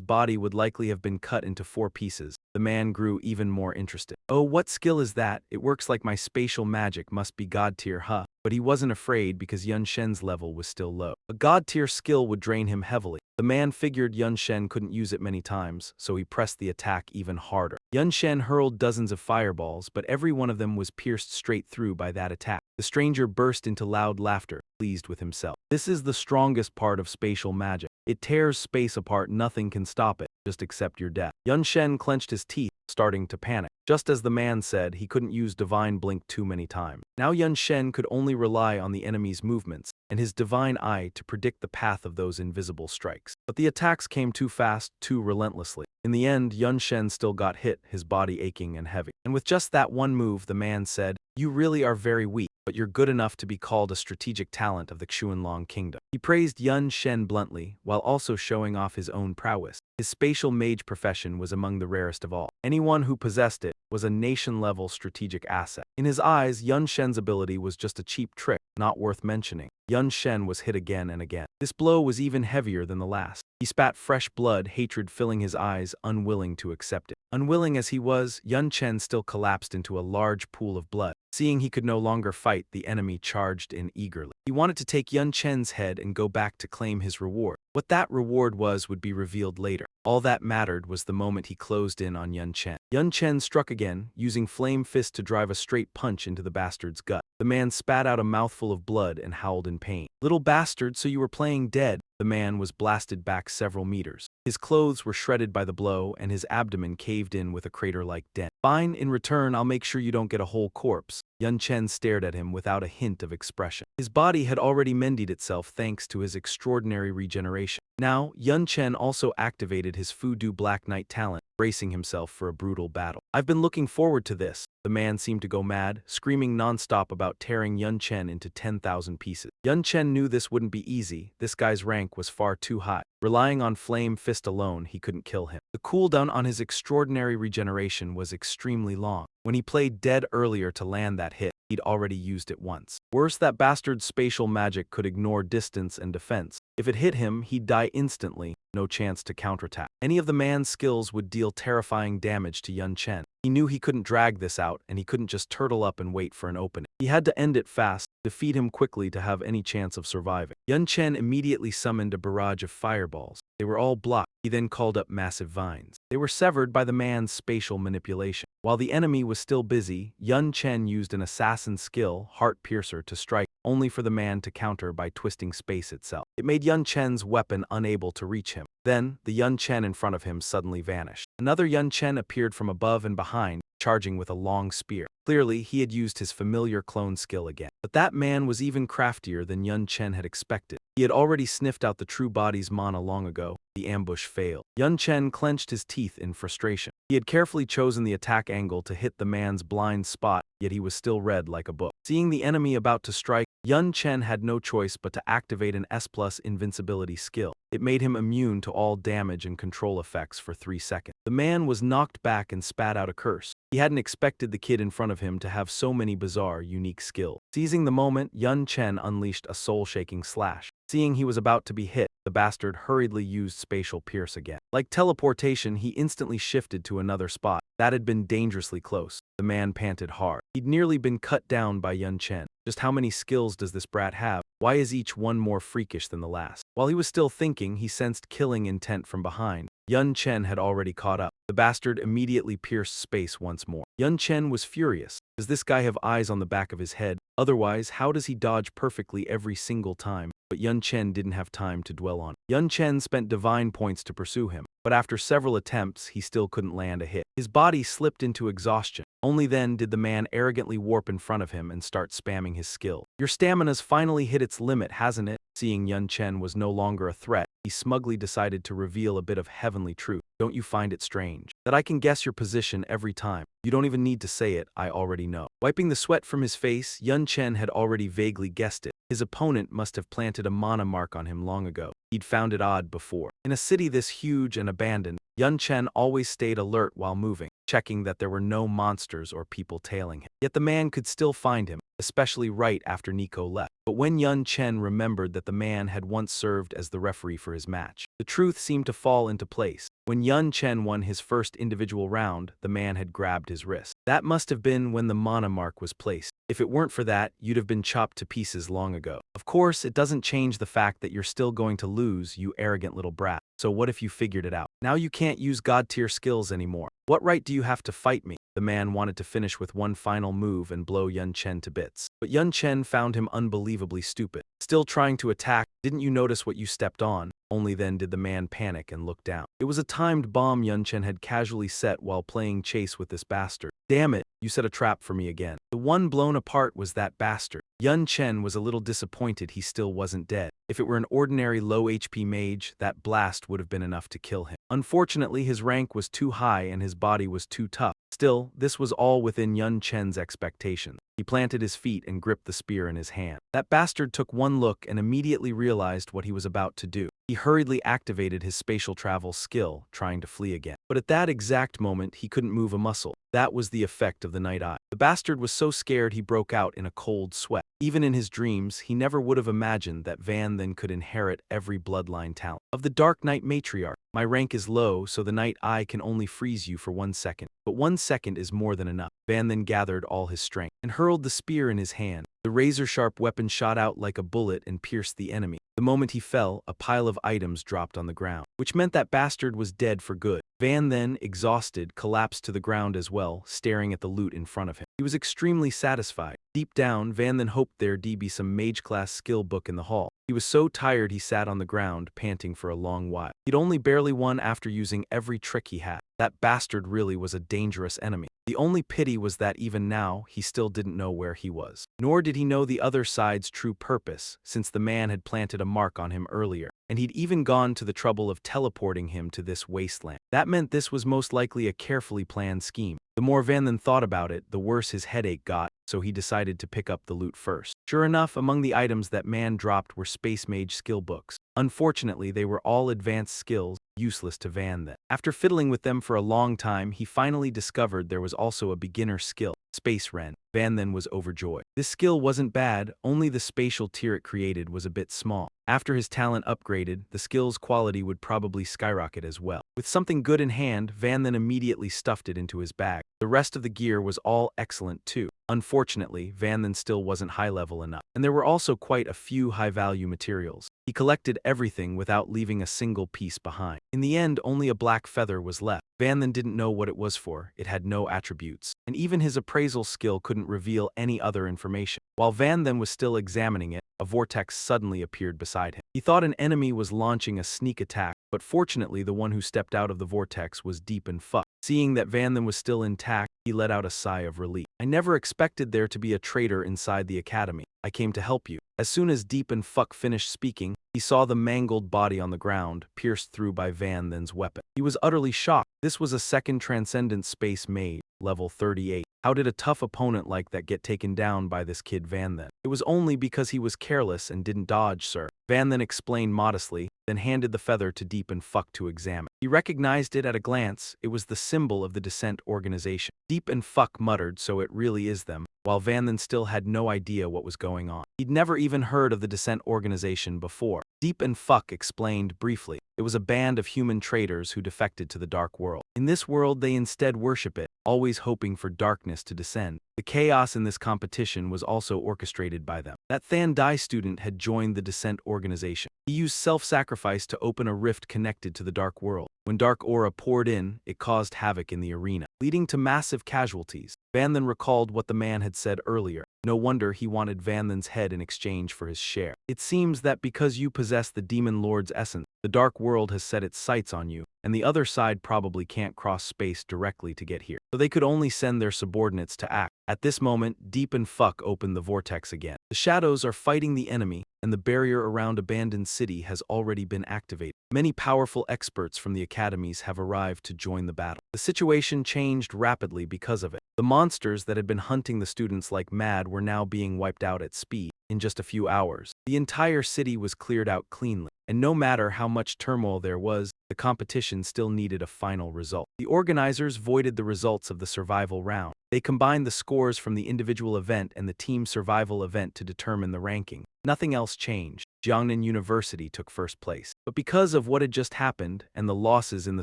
body would likely have been cut into 4 pieces. The man grew even more interested. "Oh, what skill is that? It works like my spatial magic. Must be god tier, huh?" But he wasn't afraid because Yun Shen's level was still low. A god tier skill would drain him heavily. The man figured Yun Shen couldn't use it many times, so he pressed the attack even harder. Yun Shen hurled dozens of fireballs, but every one of them was pierced straight through by that attack. The stranger burst into loud laughter, pleased with himself. This is the strongest part of spatial magic. It tears space apart. Nothing can stop it, just accept your death. Yun Shen clenched his teeth, starting to panic. Just as the man said, he couldn't use Divine Blink too many times. Now Yun Shen could only rely on the enemy's movements and his divine eye to predict the path of those invisible strikes. But the attacks came too fast, too relentlessly. In the end, Yun Shen still got hit, his body aching and heavy. And with just that one move, the man said, "You really are very weak, but you're good enough to be called a strategic talent of the Xuanlong kingdom." He praised Yun Shen bluntly, while also showing off his own prowess. His spatial mage profession was among the rarest of all. Anyone who possessed it was a nation-level strategic asset. In his eyes, Yun Shen's ability was just a cheap trick, not worth mentioning. Yun Shen was hit again and again. This blow was even heavier than the last. He spat fresh blood, hatred filling his eyes, unwilling to accept it. Unwilling as he was, Yun Chen still collapsed into a large pool of blood. Seeing he could no longer fight, the enemy charged in eagerly. He wanted to take Yun Chen's head and go back to claim his reward. What that reward was would be revealed later. All that mattered was the moment he closed in on Yun Chen. Yun Chen struck again, using flame fist to drive a straight punch into the bastard's gut. The man spat out a mouthful of blood and howled in pain. "Little bastard, so you were playing dead." The man was blasted back several meters. His clothes were shredded by the blow, and his abdomen caved in with a crater-like dent. "Fine, in return, I'll make sure you don't get a whole corpse." Yun Chen stared at him without a hint of expression. His body had already mended itself thanks to his extraordinary regeneration. Now, Yun Chen also activated his Fudu Black Knight talent, bracing himself for a brutal battle. "I've been looking forward to this." The man seemed to go mad, screaming non-stop about tearing Yun Chen into 10,000 pieces. Yun Chen knew this wouldn't be easy. This guy's rank was far too high. Relying on Flame Fist alone, he couldn't kill him. The cooldown on his extraordinary regeneration was extremely long. When he played dead earlier to land that hit, he'd already used it once. Worse, that bastard's spatial magic could ignore distance and defense. If it hit him, he'd die instantly, no chance to counterattack. Any of the man's skills would deal terrifying damage to Yun Chen. He knew he couldn't drag this out, and he couldn't just turtle up and wait for an opening. He had to end it fast, defeat him quickly to have any chance of surviving. Yun Chen immediately summoned a barrage of fireballs. They were all blocked. He then called up massive vines. They were severed by the man's spatial manipulation. While the enemy was still busy, Yun Chen used an assassin's skill, Heart Piercer, to strike, only for the man to counter by twisting space itself. It made Yun Chen's weapon unable to reach him. Then, the Yun Chen in front of him suddenly vanished. Another Yun Chen appeared from above and behind, charging with a long spear. Clearly, he had used his familiar clone skill again. But that man was even craftier than Yun Chen had expected. He had already sniffed out the true body's mana long ago. The ambush failed. Yun Chen clenched his teeth in frustration. He had carefully chosen the attack angle to hit the man's blind spot, yet he was still red like a book. Seeing the enemy about to strike, Yun Chen had no choice but to activate an S+ invincibility skill. It made him immune to all damage and control effects for 3 seconds. The man was knocked back and spat out a curse. He hadn't expected the kid in front of him to have so many bizarre, unique skills. Seizing the moment, Yun Chen unleashed a soul-shaking slash. Seeing he was about to be hit, the bastard hurriedly used spatial pierce again. Like teleportation, he instantly shifted to another spot. That had been dangerously close. The man panted hard. He'd nearly been cut down by Yun Chen. Just how many skills does this brat have? Why is each one more freakish than the last? While he was still thinking, he sensed killing intent from behind. Yun Chen had already caught up. The bastard immediately pierced space once more. Yun Chen was furious. Does this guy have eyes on the back of his head? Otherwise, how does he dodge perfectly every single time? But Yun Chen didn't have time to dwell on it. Yun Chen spent divine points to pursue him, but after several attempts, he still couldn't land a hit. His body slipped into exhaustion. Only then did the man arrogantly warp in front of him and start spamming his skill. "Your stamina's finally hit its limit, hasn't it?" Seeing Yun Chen was no longer a threat, he smugly decided to reveal a bit of heavenly truth. "Don't you find it strange that I can guess your position every time? You don't even need to say it, I already know." Wiping the sweat from his face, Yun Chen had already vaguely guessed it. His opponent must have planted a mana mark on him long ago. He'd found it odd before. In a city this huge and abandoned, Yun Chen always stayed alert while moving, checking that there were no monsters or people tailing him. Yet the man could still find him, especially right after Nico left. But when Yun Chen remembered that the man had once served as the referee for his match, the truth seemed to fall into place. When Yun Chen won his first individual round, the man had grabbed his wrist. That must have been when the mana mark was placed. If it weren't for that, you'd have been chopped to pieces long ago. Of course, it doesn't change the fact that you're still going to lose, you arrogant little brat. So what if you figured it out? Now you can't use god-tier skills anymore. What right do you have to fight me? The man wanted to finish with one final move and blow Yun Chen to bits. But Yun Chen found him unbelievably stupid. Still trying to attack, "Didn't you notice what you stepped on?" Only then did the man panic and look down. It was a timed bomb Yun Chen had casually set while playing chase with this bastard. "Damn it, you set a trap for me again." The one blown apart was that bastard. Yun Chen was a little disappointed he still wasn't dead. If it were an ordinary low HP mage, that blast would have been enough to kill him. Unfortunately, his rank was too high and his body was too tough. Still, this was all within Yun Chen's expectations. He planted his feet and gripped the spear in his hand. That bastard took one look and immediately realized what he was about to do. He hurriedly activated his spatial travel skill, trying to flee again. But at that exact moment, he couldn't move a muscle. That was the effect of the night eye. The bastard was so scared he broke out in a cold sweat. Even in his dreams, he never would have imagined that Van then could inherit every bloodline talent. Of the Dark Knight matriarch, my rank is low, so the night eye can only freeze you for 1 second. But 1 second is more than enough. Van then gathered all his strength and hurled the spear in his hand. The razor-sharp weapon shot out like a bullet and pierced the enemy. The moment he fell, a pile of items dropped on the ground, which meant that bastard was dead for good. Van then, exhausted, collapsed to the ground as well, staring at the loot in front of him. He was extremely satisfied. Deep down, Van then hoped there'd be some mage-class skill book in the hall. He was so tired he sat on the ground, panting for a long while. He'd only barely won after using every trick he had. That bastard really was a dangerous enemy. The only pity was that even now, he still didn't know where he was. Nor did he know the other side's true purpose, since the man had planted a mark on him earlier, and he'd even gone to the trouble of teleporting him to this wasteland. That meant this was most likely a carefully planned scheme. The more Van then thought about it, the worse his headache got, so he decided to pick up the loot first. Sure enough, among the items that man dropped were Space Mage skill books. Unfortunately, they were all advanced skills, useless to Van then. After fiddling with them for a long time, he finally discovered there was also a beginner skill, Space Ren. Van then was overjoyed. This skill wasn't bad, only the spatial tier it created was a bit small. After his talent upgraded, the skill's quality would probably skyrocket as well. With something good in hand, Van then immediately stuffed it into his bag. The rest of the gear was all excellent too. Unfortunately, Van then still wasn't high level enough, and there were also quite a few high-value materials. He collected everything without leaving a single piece behind. In the end, only a black feather was left. Van then didn't know what it was for, it had no attributes, and even his appraisal skill couldn't reveal any other information. While Van then was still examining it, a vortex suddenly appeared beside him. He thought an enemy was launching a sneak attack, but fortunately the one who stepped out of the vortex was Deep and Fuck. Seeing that Van then was still intact, he let out a sigh of relief. I never expected there to be a traitor inside the academy. I came to help you. As soon as Deep and Fuck finished speaking, he saw the mangled body on the ground, pierced through by Van then's weapon. He was utterly shocked. This was a second Transcendent Space Mage, level 38. How did a tough opponent like that get taken down by this kid Van then? It was only because he was careless and didn't dodge, sir. Van then explained modestly, then handed the feather to Deep and Fuck to examine. He recognized it at a glance. It was the symbol of the Descent organization. Deep and Fuck muttered, so it really is them, while Van then still had no idea what was going on. He'd never even heard of the Descent organization before. Deep and Fuck explained briefly. It was a band of human traitors who defected to the dark world. In this world, they instead worship it, always hoping for darkness to descend. The chaos in this competition was also orchestrated by them. That Than Dai student had joined the Descent organization. He used self-sacrifice to open a rift connected to the dark world. When dark aura poured in, it caused havoc in the arena, leading to massive casualties. Van then recalled what the man had said earlier. No wonder he wanted Van then's head in exchange for his share. It seems that because you possess the Demon Lord's essence, the dark world has set its sights on you, and the other side probably can't cross space directly to get here. So they could only send their subordinates to act. At this moment, Deep and Fuck opened the vortex again. The shadows are fighting the enemy, and the barrier around Abandoned City has already been activated. Many powerful experts from the academies have arrived to join the battle. The situation changed rapidly because of it. The monsters that had been hunting the students like mad were now being wiped out at speed. In just a few hours, the entire city was cleared out cleanly, and no matter how much turmoil there was, the competition still needed a final result. The organizers voided the results of the survival round. They combined the scores from the individual event and the team survival event to determine the ranking. Nothing else changed. Jiangnan University took first place. But because of what had just happened and the losses in the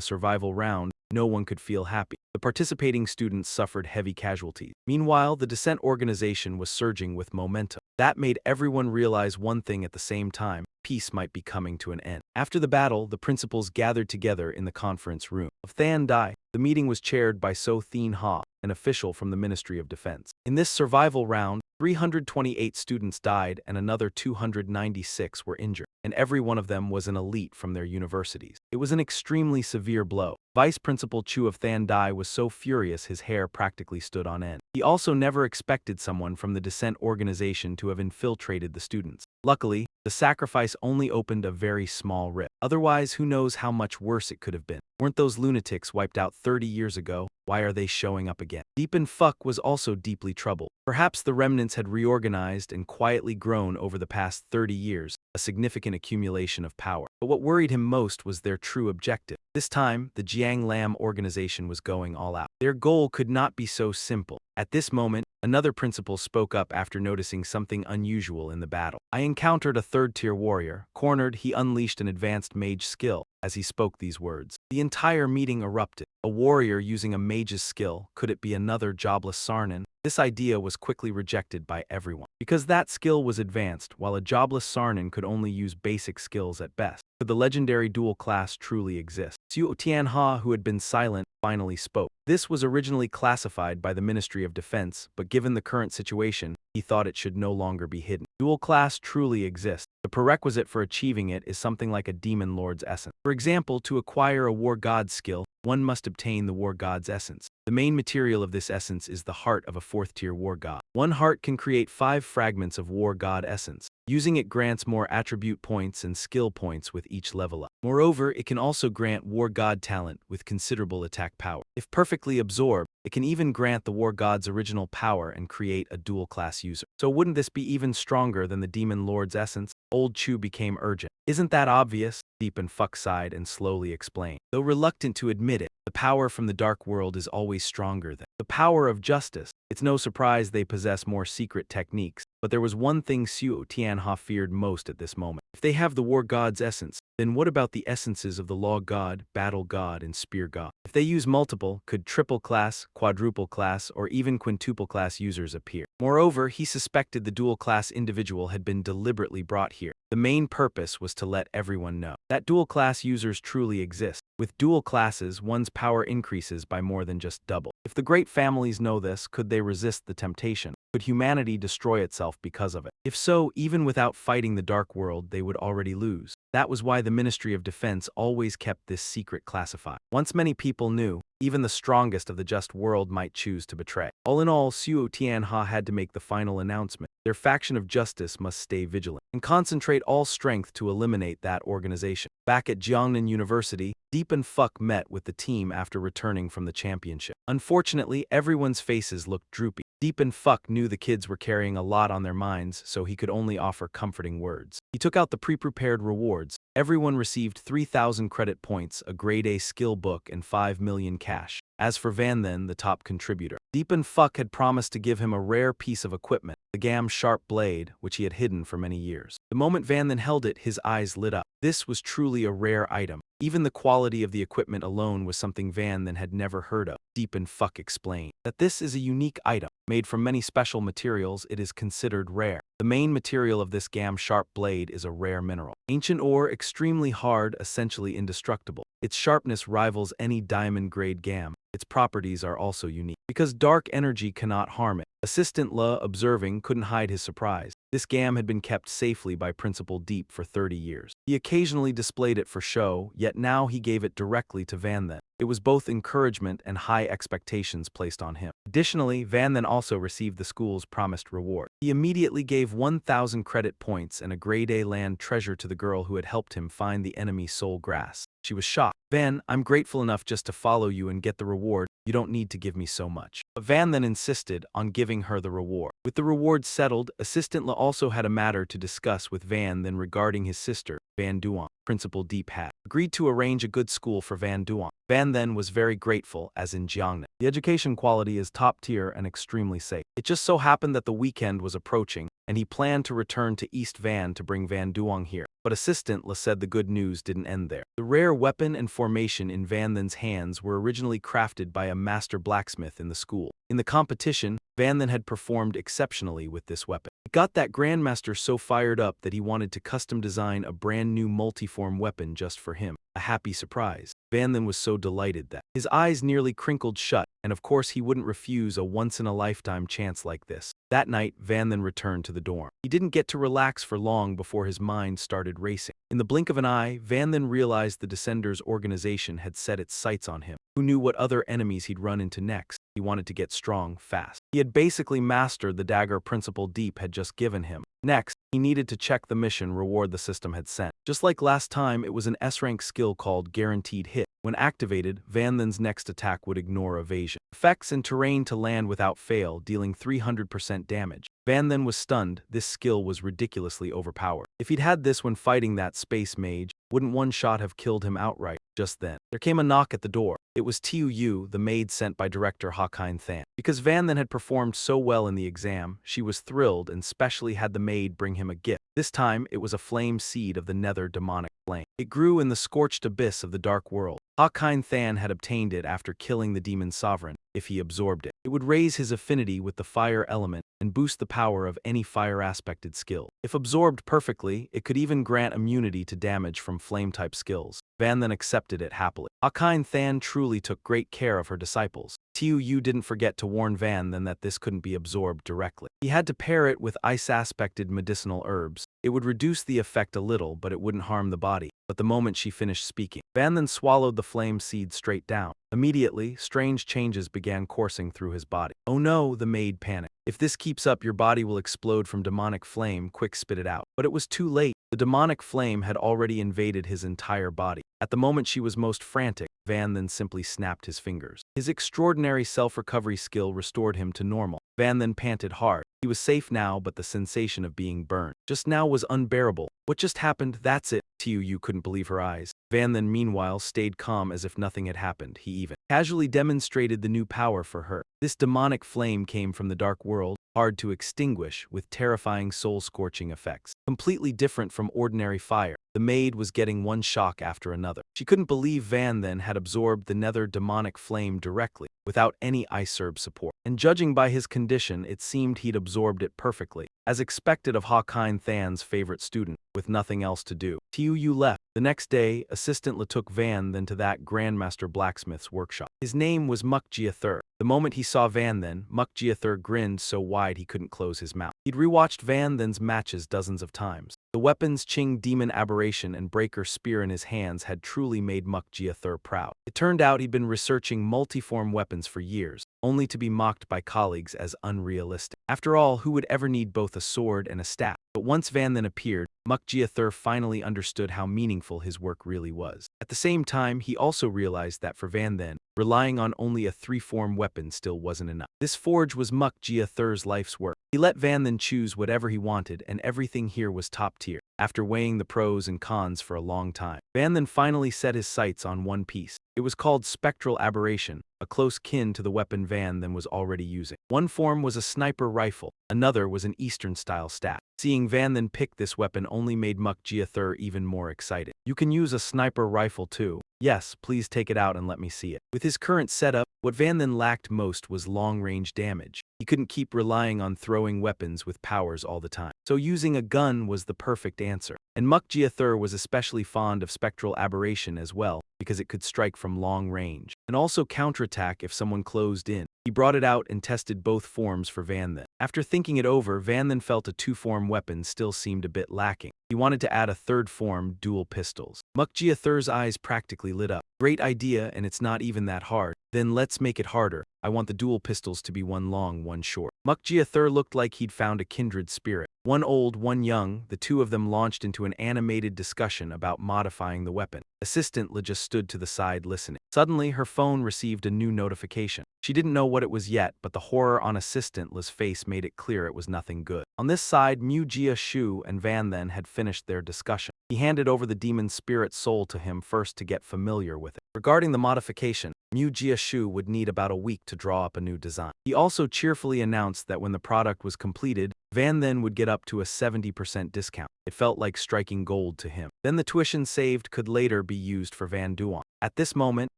survival round, no one could feel happy. The participating students suffered heavy casualties. Meanwhile, the Descent organization was surging with momentum. That made everyone realize one thing at the same time: peace might be coming to an end. After the battle, the principals gathered together in the conference room of Than Dai. The meeting was chaired by So Thien Ha, an official from the Ministry of Defense. In this survival round, 328 students died and another 296 were injured, and every one of them was an elite from their universities. It was an extremely severe blow. Vice Principal Chu of Than Dai was so furious his hair practically stood on end. He also never expected someone from the Descent organization to have infiltrated the students. Luckily, the sacrifice only opened a very small rift. Otherwise, who knows how much worse it could have been. Weren't those lunatics wiped out 30 years ago? Why are they showing up again? Deepen Fuck was also deeply troubled. Perhaps the remnants had reorganized and quietly grown over the past 30 years, a significant accumulation of power. But what worried him most was their true objective. This time, the Jiang Lam organization was going all out. Their goal could not be so simple. At this moment, another principal spoke up after noticing something unusual in the battle. I encountered a third-tier warrior. Cornered, he unleashed an advanced mage skill. As he spoke these words, the entire meeting erupted. A warrior using a mage's skill, could it be another jobless Sarnin? This idea was quickly rejected by everyone, because that skill was advanced, while a jobless Sarnin could only use basic skills at best. Could the legendary dual class truly exist? Xu Tianha, who had been silent, finally spoke. This was originally classified by the Ministry of Defense, but given the current situation, he thought it should no longer be hidden. Dual class truly exists. The prerequisite for achieving it is something like a demon lord's essence. For example, to acquire a war god skill, one must obtain the war god's essence. The main material of this essence is the heart of a fourth-tier war god. One heart can create 5 fragments of war god essence. Using it grants more attribute points and skill points with each level up. Moreover, it can also grant war god talent with considerable attack power. If perfectly absorbed, it can even grant the war god's original power and create a dual-class user. So wouldn't this be even stronger than the demon lord's essence? Old Chu became urgent. Isn't that obvious? Deepen Fuck sighed and slowly explained. Though reluctant to admit it, the power from the dark world is always stronger than the power of justice. It's no surprise they possess more secret techniques, but there was one thing Xu Tianha feared most at this moment. If they have the war god's essence, then what about the essences of the law god, battle god, and spear god? If they use multiple, could triple class, quadruple class, or even quintuple class users appear? Moreover, he suspected the dual class individual had been deliberately brought here. The main purpose was to let everyone know that dual class users truly exist. With dual classes, one's power increases by more than just double. If the great families know this, could they resist the temptation? Could humanity destroy itself because of it? If so, even without fighting the dark world, they would already lose. That was why the Ministry of Defense always kept this secret classified. Once many people knew, even the strongest of the just world might choose to betray. All in all, Xu Tianha had to make the final announcement. Their faction of justice must stay vigilant and concentrate all strength to eliminate that organization. Back at Jiangnan University, Deepen Fuck met with the team after returning from the championship. Unfortunately, everyone's faces looked droopy. Deepen Fuck knew the kids were carrying a lot on their minds, so he could only offer comforting words. He took out the pre-prepared rewards. Everyone received 3,000 credit points, a grade A skill book, and 5 million cash. As for Van Then, the top contributor, Deepen Fuck had promised to give him a rare piece of equipment, the Gam sharp blade, which he had hidden for many years. The moment Van Then held it, his eyes lit up. This was truly a rare item. Even the quality of the equipment alone was something Van Then had never heard of. Deepen Fuck explained that this is a unique item. Made from many special materials, it is considered rare. The main material of this Gam sharp blade is a rare mineral. Ancient ore, extremely hard, essentially indestructible. Its sharpness rivals any diamond-grade Gam. Its properties are also unique, because dark energy cannot harm it. Assistant Le, observing, couldn't hide his surprise. This Gam had been kept safely by Principal Deep for 30 years. He occasionally displayed it for show, yet now he gave it directly to Van Then. It was both encouragement and high expectations placed on him. Additionally, Van Then also received the school's promised reward. He immediately gave 1,000 credit points and a grade A land treasure to the girl who had helped him find the enemy soul grass. She was shocked. Van, I'm grateful enough just to follow you and get the reward. You don't need to give me so much. But Van then insisted on giving her the reward. With the reward settled, Assistant Le also had a matter to discuss with Van then regarding his sister, Van Duong. Principal Deep had agreed to arrange a good school for Van Duong. Van then was very grateful, as in Jiangnan. The education quality is top tier and extremely safe. It just so happened that the weekend was approaching, and he planned to return to East Van to bring Van Duong here. But Assistant Le said the good news didn't end there. The rare weapon and formation in Van Then's hands were originally crafted by a master blacksmith in the school. In the competition, Van Then had performed exceptionally with this weapon. It got that Grandmaster so fired up that he wanted to custom design a brand new multiform weapon just for him. A happy surprise. Van Then was so delighted that his eyes nearly crinkled shut, and of course he wouldn't refuse a once-in-a-lifetime chance like this. That night, Van Then returned to the dorm. He didn't get to relax for long before his mind started racing. In the blink of an eye, Van Then realized the Descenders organization had set its sights on him. Who knew what other enemies he'd run into next? He wanted to get strong, fast. He had basically mastered the dagger Principal Deep had just given him. Next, he needed to check the mission reward the system had sent. Just like last time, it was an S-rank skill called Guaranteed Hit. When activated, Van Then's next attack would ignore evasion. Effects and terrain to land without fail, dealing 300% damage. Van Then was stunned. This skill was ridiculously overpowered. If he'd had this when fighting that space mage, wouldn't one shot have killed him outright? Just then, there came a knock at the door. It was Tiu Yu, the maid sent by director Hawkine Than. Because Van Then had performed so well in the exam, she was thrilled and specially had the maid bring him a gift. This time, it was a flame seed of the nether demonic flame. It grew in the scorched abyss of the dark world. Hawkine Than had obtained it after killing the demon sovereign. If he absorbed it, it would raise his affinity with the fire element and boost the power of any fire-aspected skill. If absorbed perfectly, it could even grant immunity to damage from flame-type skills. Van Then accepted it happily. Hawkine Than truly took great care of her disciples. Tiu Yu didn't forget to warn Van Then that this couldn't be absorbed directly. He had to pair it with ice-aspected medicinal herbs. It would reduce the effect a little, but it wouldn't harm the body. But the moment she finished speaking, Van Then swallowed the flame seed straight down. Immediately, strange changes began coursing through his body. Oh no, the maid panicked. If this keeps up, your body will explode from demonic flame. Quick, spit it out. But it was too late. The demonic flame had already invaded his entire body. At the moment she was most frantic, Van Then simply snapped his fingers. His extraordinary self-recovery skill restored him to normal. Van Then panted hard. He was safe now, but the sensation of being burned just now was unbearable. What just happened? That's it. Tiu Yu couldn't believe her eyes. Van Then meanwhile stayed calm as if nothing had happened. He even casually demonstrated the new power for her. This demonic flame came from the dark world, hard to extinguish, with terrifying soul-scorching effects. Completely different from ordinary fire. The maid was getting one shock after another. She couldn't believe Van Then had absorbed the nether demonic flame directly, without any ice herb support. And judging by his condition, it seemed he'd absorbed it perfectly, as expected of Hawkine Than's favorite student, with nothing else to do. Tiu Yu left. The next day, Assistant Le took Van Then to that Grandmaster Blacksmith's workshop. His name was Muk Jia. The moment he saw Van Then, Muk Jia grinned so wide he couldn't close his mouth. He'd rewatched Van Then's matches dozens of times. The weapons Qing Demon Aberration and Breaker Spear in his hands had truly made Muk Jia proud. It turned out he'd been researching multiform weapons for years, only to be mocked by colleagues as unrealistic. After all, who would ever need both a sword and a staff? But once Van Then appeared, Muk Jia finally understood how meaningful his work really was. At the same time, he also realized that for Van Then, relying on only a three-form weapon still wasn't enough. This forge was Muk Jia life's work. He let Van Then choose whatever he wanted, and everything here was top tier. After weighing the pros and cons for a long time, Van Then finally set his sights on one piece. It was called Spectral Aberration, a close kin to the weapon Van Then was already using. One form was a sniper rifle, another was an Eastern-style staff. Seeing Van Then pick this weapon only made Muk Jia even more excited. You can use a sniper rifle too. Yes, please take it out and let me see it. With his current setup, what Van Then lacked most was long-range damage. He couldn't keep relying on throwing weapons with powers all the time. So using a gun was the perfect answer. And Muk Jia was especially fond of Spectral Aberration as well, because it could strike from long range, and also counterattack if someone closed in. He brought it out and tested both forms for Van Then. After thinking it over, Van Then felt a two-form weapon still seemed a bit lacking. He wanted to add a third form, dual pistols. Muk Jia eyes practically lit up. Great idea, and it's not even that hard. Then let's make it harder. I want the dual pistols to be one long, one short. Muk Jia looked like he'd found a kindred spirit. One old, one young, the two of them launched into an animated discussion about modifying the weapon. Assistant Le just stood to the side listening. Suddenly, her phone received a new notification. She didn't know what it was yet, but the horror on Assistant Le's face made it clear it was nothing good. On this side, Mu Jia Shu and Van Then had finished their discussion. He handed over the demon spirit soul to him first to get familiar with it. Regarding the modification, Mu Jia Shu would need about a week to draw up a new design. He also cheerfully announced that when the product was completed, Van Then would get up to a 70% discount. It felt like striking gold to him. Then the tuition saved could later be used for Van Duan. At this moment,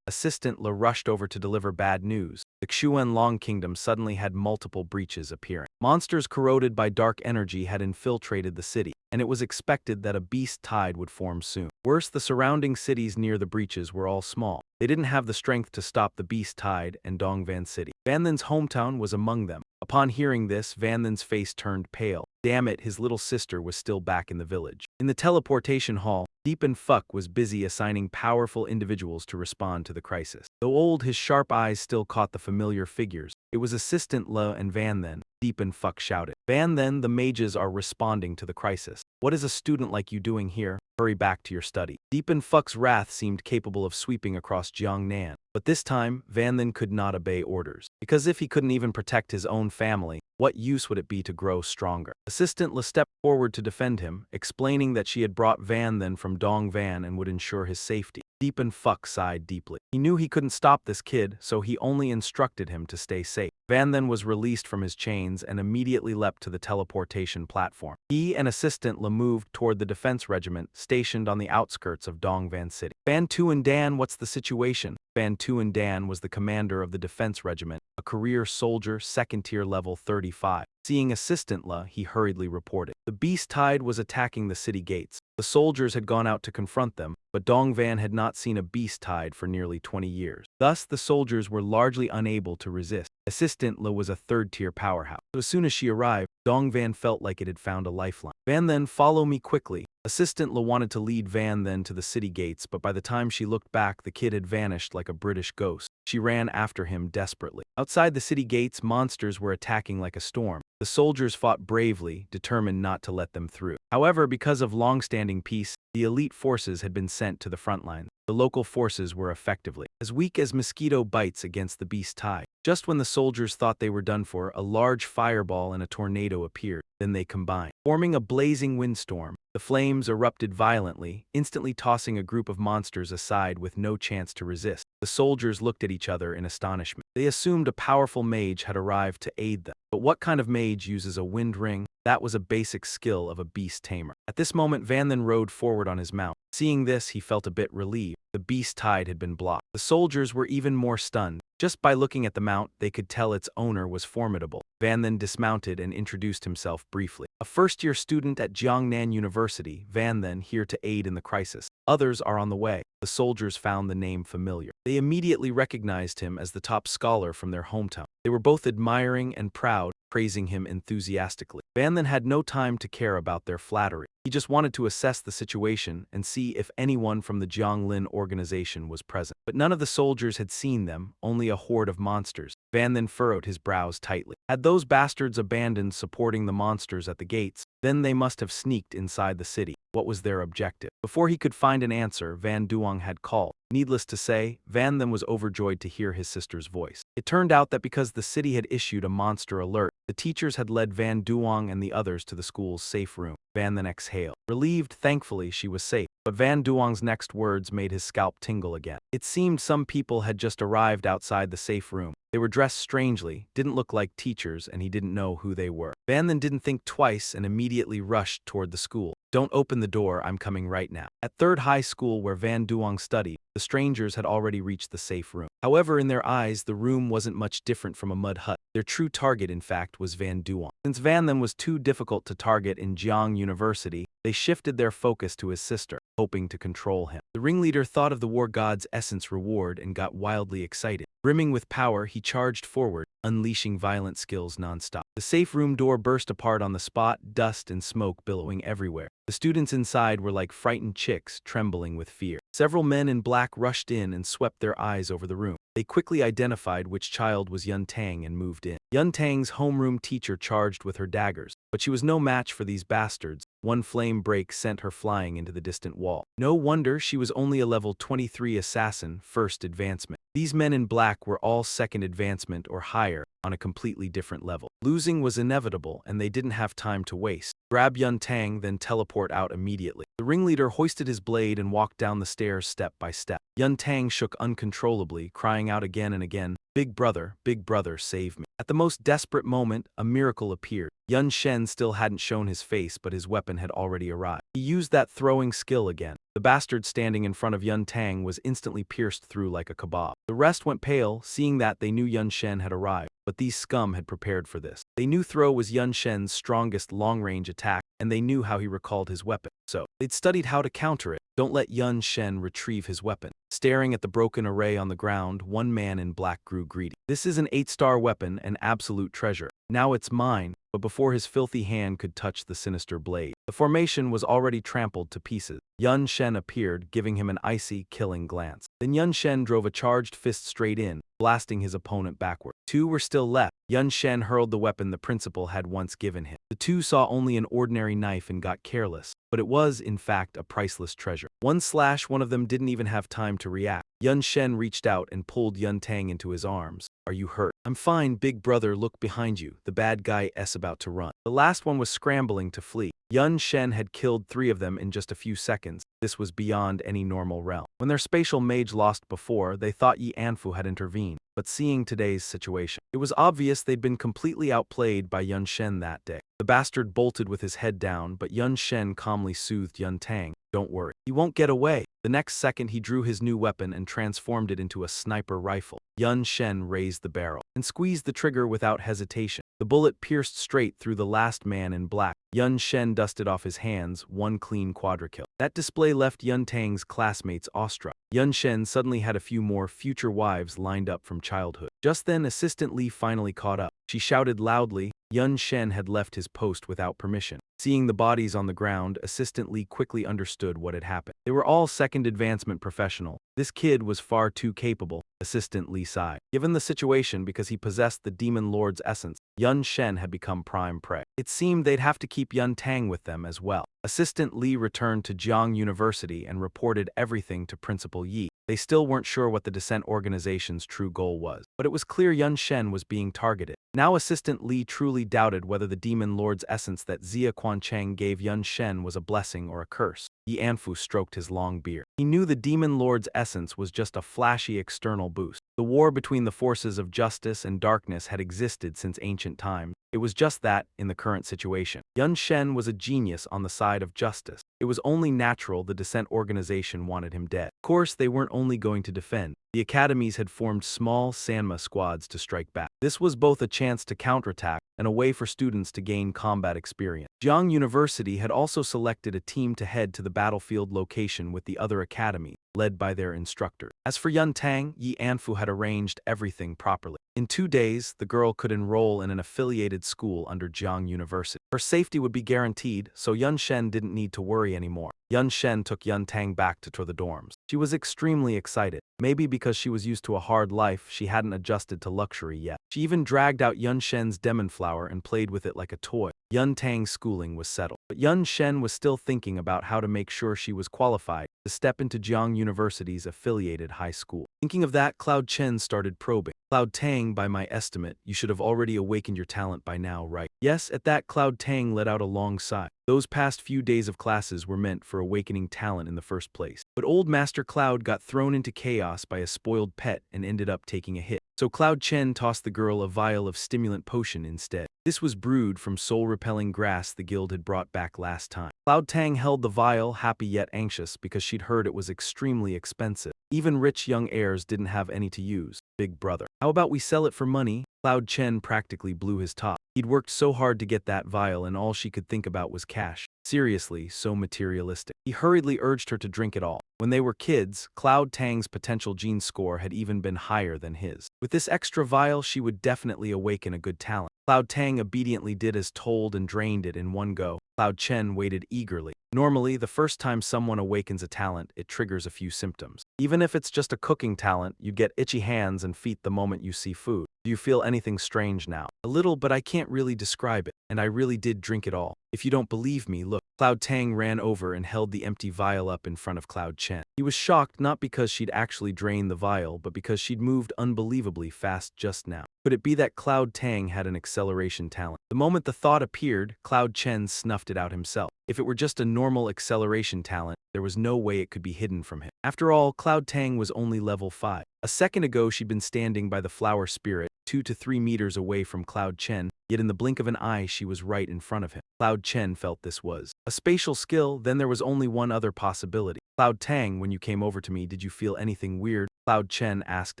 Assistant Le rushed over to deliver bad news. The Xuan Long Kingdom suddenly had multiple breaches appearing. Monsters corroded by dark energy had infiltrated the city, and it was expected that a beast tide would form soon. Worse, the surrounding cities near the breaches were all small. They didn't have the strength to stop the beast tide and Dongvan City. Van Then's hometown was among them. Upon hearing this, Van Then's face turned pale. Damn it, his little sister was still back in the village. In the teleportation hall, Deep and Fuck was busy assigning powerful individuals to respond to the crisis. Though old, his sharp eyes still caught the familiar figures. It was Assistant Le and Van Then. Deep and Fuck shouted. Van Then, the mages are responding to the crisis. What is a student like you doing here? Hurry back to your study. Deep and Fuck's wrath seemed capable of sweeping across Jiangnan. But this time, Van Then could not obey orders. Because if he couldn't even protect his own family, what use would it be to grow stronger? Assistant Le stepped forward to defend him, explaining that she had brought Van Then from Dong Van and would ensure his safety. Deep and Fuck sighed deeply. He knew he couldn't stop this kid, so he only instructed him to stay safe. Van Then was released from his chains and immediately leapt to the teleportation platform. He and Assistant Le moved toward the defense regiment stationed on the outskirts of Dongvan City. Van Tuan Dan, what's the situation? Van Tuan Dan was the commander of the defense regiment, a career soldier, second-tier level 35. Seeing Assistant Le, he hurriedly reported. The beast tide was attacking the city gates. The soldiers had gone out to confront them, but Dongvan had not seen a beast tide for nearly 20 years. Thus, the soldiers were largely unable to resist. Assistant Le was a third-tier powerhouse. So as soon as she arrived, Dongvan felt like it had found a lifeline. Van Then, follow me quickly. Assistant Le wanted to lead Van Then to the city gates, but by the time she looked back, the kid had vanished like a British ghost. She ran after him desperately. Outside the city gates, monsters were attacking like a storm. The soldiers fought bravely, determined not to let them through. However, because of long-standing peace, the elite forces had been sent to the front line. The local forces were effectively as weak as mosquito bites against the beast tide. Just when the soldiers thought they were done for, a large fireball and a tornado appeared. Then they combined, forming a blazing windstorm. The flames erupted violently, instantly tossing a group of monsters aside with no chance to resist. The soldiers looked at each other in astonishment. They assumed a powerful mage had arrived to aid them. But what kind of mage uses a wind ring? That was a basic skill of a beast tamer. At this moment, Van Then rode forward on his mount. Seeing this, he felt a bit relieved. The beast tide had been blocked. The soldiers were even more stunned. Just by looking at the mount, they could tell its owner was formidable. Van Then dismounted and introduced himself briefly. A first-year student at Jiangnan University, Van Then here to aid in the crisis. Others are on the way. The soldiers found the name familiar. They immediately recognized him as the top scholar from their hometown. They were both admiring and proud, praising him enthusiastically. Van Then had no time to care about their flattery. He just wanted to assess the situation and see if anyone from the Jianglin organization was present. But none of the soldiers had seen them, only a horde of monsters. Van Then furrowed his brows tightly. Had those bastards abandoned supporting the monsters at the gates, then they must have sneaked inside the city. What was their objective? Before he could find an answer, Van Duong had called. Needless to say, Van Then was overjoyed to hear his sister's voice. It turned out that because the city had issued a monster alert, the teachers had led Van Duong and the others to the school's safe room. Van Then exhaled. Relieved, thankfully, she was safe. But Van Duong's next words made his scalp tingle again. It seemed some people had just arrived outside the safe room. They were dressed strangely, didn't look like teachers, and he didn't know who they were. Van Then didn't think twice and immediately rushed toward the school. Don't open the door, I'm coming right now. At Third High School where Van Duong studied, the strangers had already reached the safe room. However, in their eyes, the room wasn't much different from a mud hut. Their true target, in fact, was Van Duong. Since Van Then was too difficult to target in Jiang University, they shifted their focus to his sister, hoping to control him. The ringleader thought of the war god's essence reward and got wildly excited. Brimming with power, he charged forward, unleashing violent skills nonstop. The safe room door burst apart on the spot, dust and smoke billowing everywhere. The students inside were like frightened chicks, trembling with fear. Several men in black rushed in and swept their eyes over the room. They quickly identified which child was Yun Tang and moved in. Yun Tang's homeroom teacher charged with her daggers, but she was no match for these bastards. One flame break sent her flying into the distant wall. No wonder she was only a level 23 assassin, first advancement. These men in black were all second advancement or higher, on a completely different level. Losing was inevitable, and they didn't have time to waste. Grab Yun Tang, then teleport out immediately. The ringleader hoisted his blade and walked down the stairs step by step. Yun Tang shook uncontrollably, crying out again and again, Big brother, save me." At the most desperate moment, a miracle appeared. Yun Shen still hadn't shown his face, but his weapon had already arrived. He used that throwing skill again. The bastard standing in front of Yun Tang was instantly pierced through like a kebab. The rest went pale, seeing that they knew Yun Shen had arrived, but these scum had prepared for this. They knew throw was Yun Shen's strongest long-range attack, and they knew how he recalled his weapon. So, they'd studied how to counter it. Don't let Yun Shen retrieve his weapon. Staring at the broken array on the ground, one man in black grew greedy. This is an 8-star weapon, an absolute treasure. Now it's mine, but before his filthy hand could touch the sinister blade, the formation was already trampled to pieces. Yun Shen appeared, giving him an icy, killing glance. Then Yun Shen drove a charged fist straight in, blasting his opponent backward. 2 were still left. Yun Shen hurled the weapon the principal had once given him. The 2 saw only an ordinary knife and got careless, but it was, in fact, a priceless treasure. One slash, one of them didn't even have time to react. Yun Shen reached out and pulled Yun Tang into his arms. Are you hurt? I'm fine, big brother, look behind you. The bad guy is about to run. The last one was scrambling to flee. Yun Shen had killed 3 of them in just a few seconds. This was beyond any normal realm. When their spatial mage lost before, they thought Yi Anfu had intervened. But seeing today's situation, it was obvious they'd been completely outplayed by Yun Shen that day. The bastard bolted with his head down, but Yun Shen calmly soothed Yun Tang. Don't worry, he won't get away. The next second he drew his new weapon and transformed it into a sniper rifle. Yun Shen raised the barrel and squeezed the trigger without hesitation. The bullet pierced straight through the last man in black. Yun Shen dusted off his hands, one clean quadra-kill. That display left Yun Tang's classmates awestruck. Yun Shen suddenly had a few more future wives lined up from childhood. Just then, Assistant Li finally caught up. She shouted loudly. Yun Shen had left his post without permission. Seeing the bodies on the ground, Assistant Li quickly understood what had happened. They were all second advancement professional. This kid was far too capable. Assistant Li sighed. Given the situation, because he possessed the Demon Lord's essence, Yun Shen had become prime prey. It seemed they'd have to keep Yun Tang with them as well. Assistant Li returned to Jiang University and reported everything to Principal Yi. They still weren't sure what the dissent organization's true goal was, but it was clear Yun Shen was being targeted. Now Assistant Li truly doubted whether the Demon Lord's essence that Xia Quancheng gave Yun Shen was a blessing or a curse. Yi Anfu stroked his long beard. He knew the Demon Lord's essence was just a flashy external boost. The war between the forces of justice and darkness had existed since ancient times. It was just that, in the current situation. Yun Shen was a genius on the side of justice. It was only natural the dissent organization wanted him dead. Of course, they weren't only going to defend. The academies had formed small Sanma squads to strike back. This was both a chance to counterattack and a way for students to gain combat experience. Jiang University had also selected a team to head to the battlefield location with the other academy, led by their instructor. As for Yun Tang, Yi Anfu had arranged everything properly. In 2 days, the girl could enroll in an affiliated school under Jiang University. Her safety would be guaranteed, so Yun Shen didn't need to worry anymore. Yun Shen took Yun Tang back to the dorms. She was extremely excited. Maybe because she was used to a hard life, she hadn't adjusted to luxury yet. She even dragged out Yun Shen's demon flower and played with it like a toy. Yun Tang's schooling was settled, but Yun Shen was still thinking about how to make sure she was qualified to step into Jiang University's affiliated high school. Thinking of that, Cloud Chen started probing. Cloud Tang, by my estimate, you should have already awakened your talent by now, right? Yes, at that Cloud Tang let out a long sigh. Those past few days of classes were meant for awakening talent in the first place. But old Master Cloud got thrown into chaos by a spoiled pet and ended up taking a hit. So Cloud Chen tossed the girl a vial of stimulant potion instead. This was brewed from soul-repelling grass the guild had brought back last time. Cloud Tang held the vial, happy yet anxious, because she'd heard it was extremely expensive. Even rich young heirs didn't have any to use. Big brother. How about we sell it for money? Cloud Chen practically blew his top. He'd worked so hard to get that vial and all she could think about was cash. Seriously, so materialistic. He hurriedly urged her to drink it all. When they were kids, Cloud Tang's potential gene score had even been higher than his. With this extra vial, she would definitely awaken a good talent. Cloud Tang obediently did as told and drained it in one go. Cloud Chen waited eagerly. Normally, the first time someone awakens a talent, it triggers a few symptoms. Even if it's just a cooking talent, you'd get itchy hands and feet the moment you see food. Do you feel anything strange now? A little, but I can't really describe it, and I really did drink it all. If you don't believe me, look. Cloud Tang ran over and held the empty vial up in front of Cloud Chen. He was shocked not because she'd actually drained the vial, but because she'd moved unbelievably fast just now. Could it be that Cloud Tang had an acceleration talent? The moment the thought appeared, Cloud Chen snuffed it out himself. If it were just a normal acceleration talent, there was no way it could be hidden from him. After all, Cloud Tang was only level 5. A second ago, she'd been standing by the flower spirit, 2 to 3 meters away from Cloud Chen, yet in the blink of an eye she was right in front of him. Cloud Chen felt this was a spatial skill. Then there was only one other possibility. Cloud Tang, when you came over to me, did you feel anything weird? Cloud Chen asked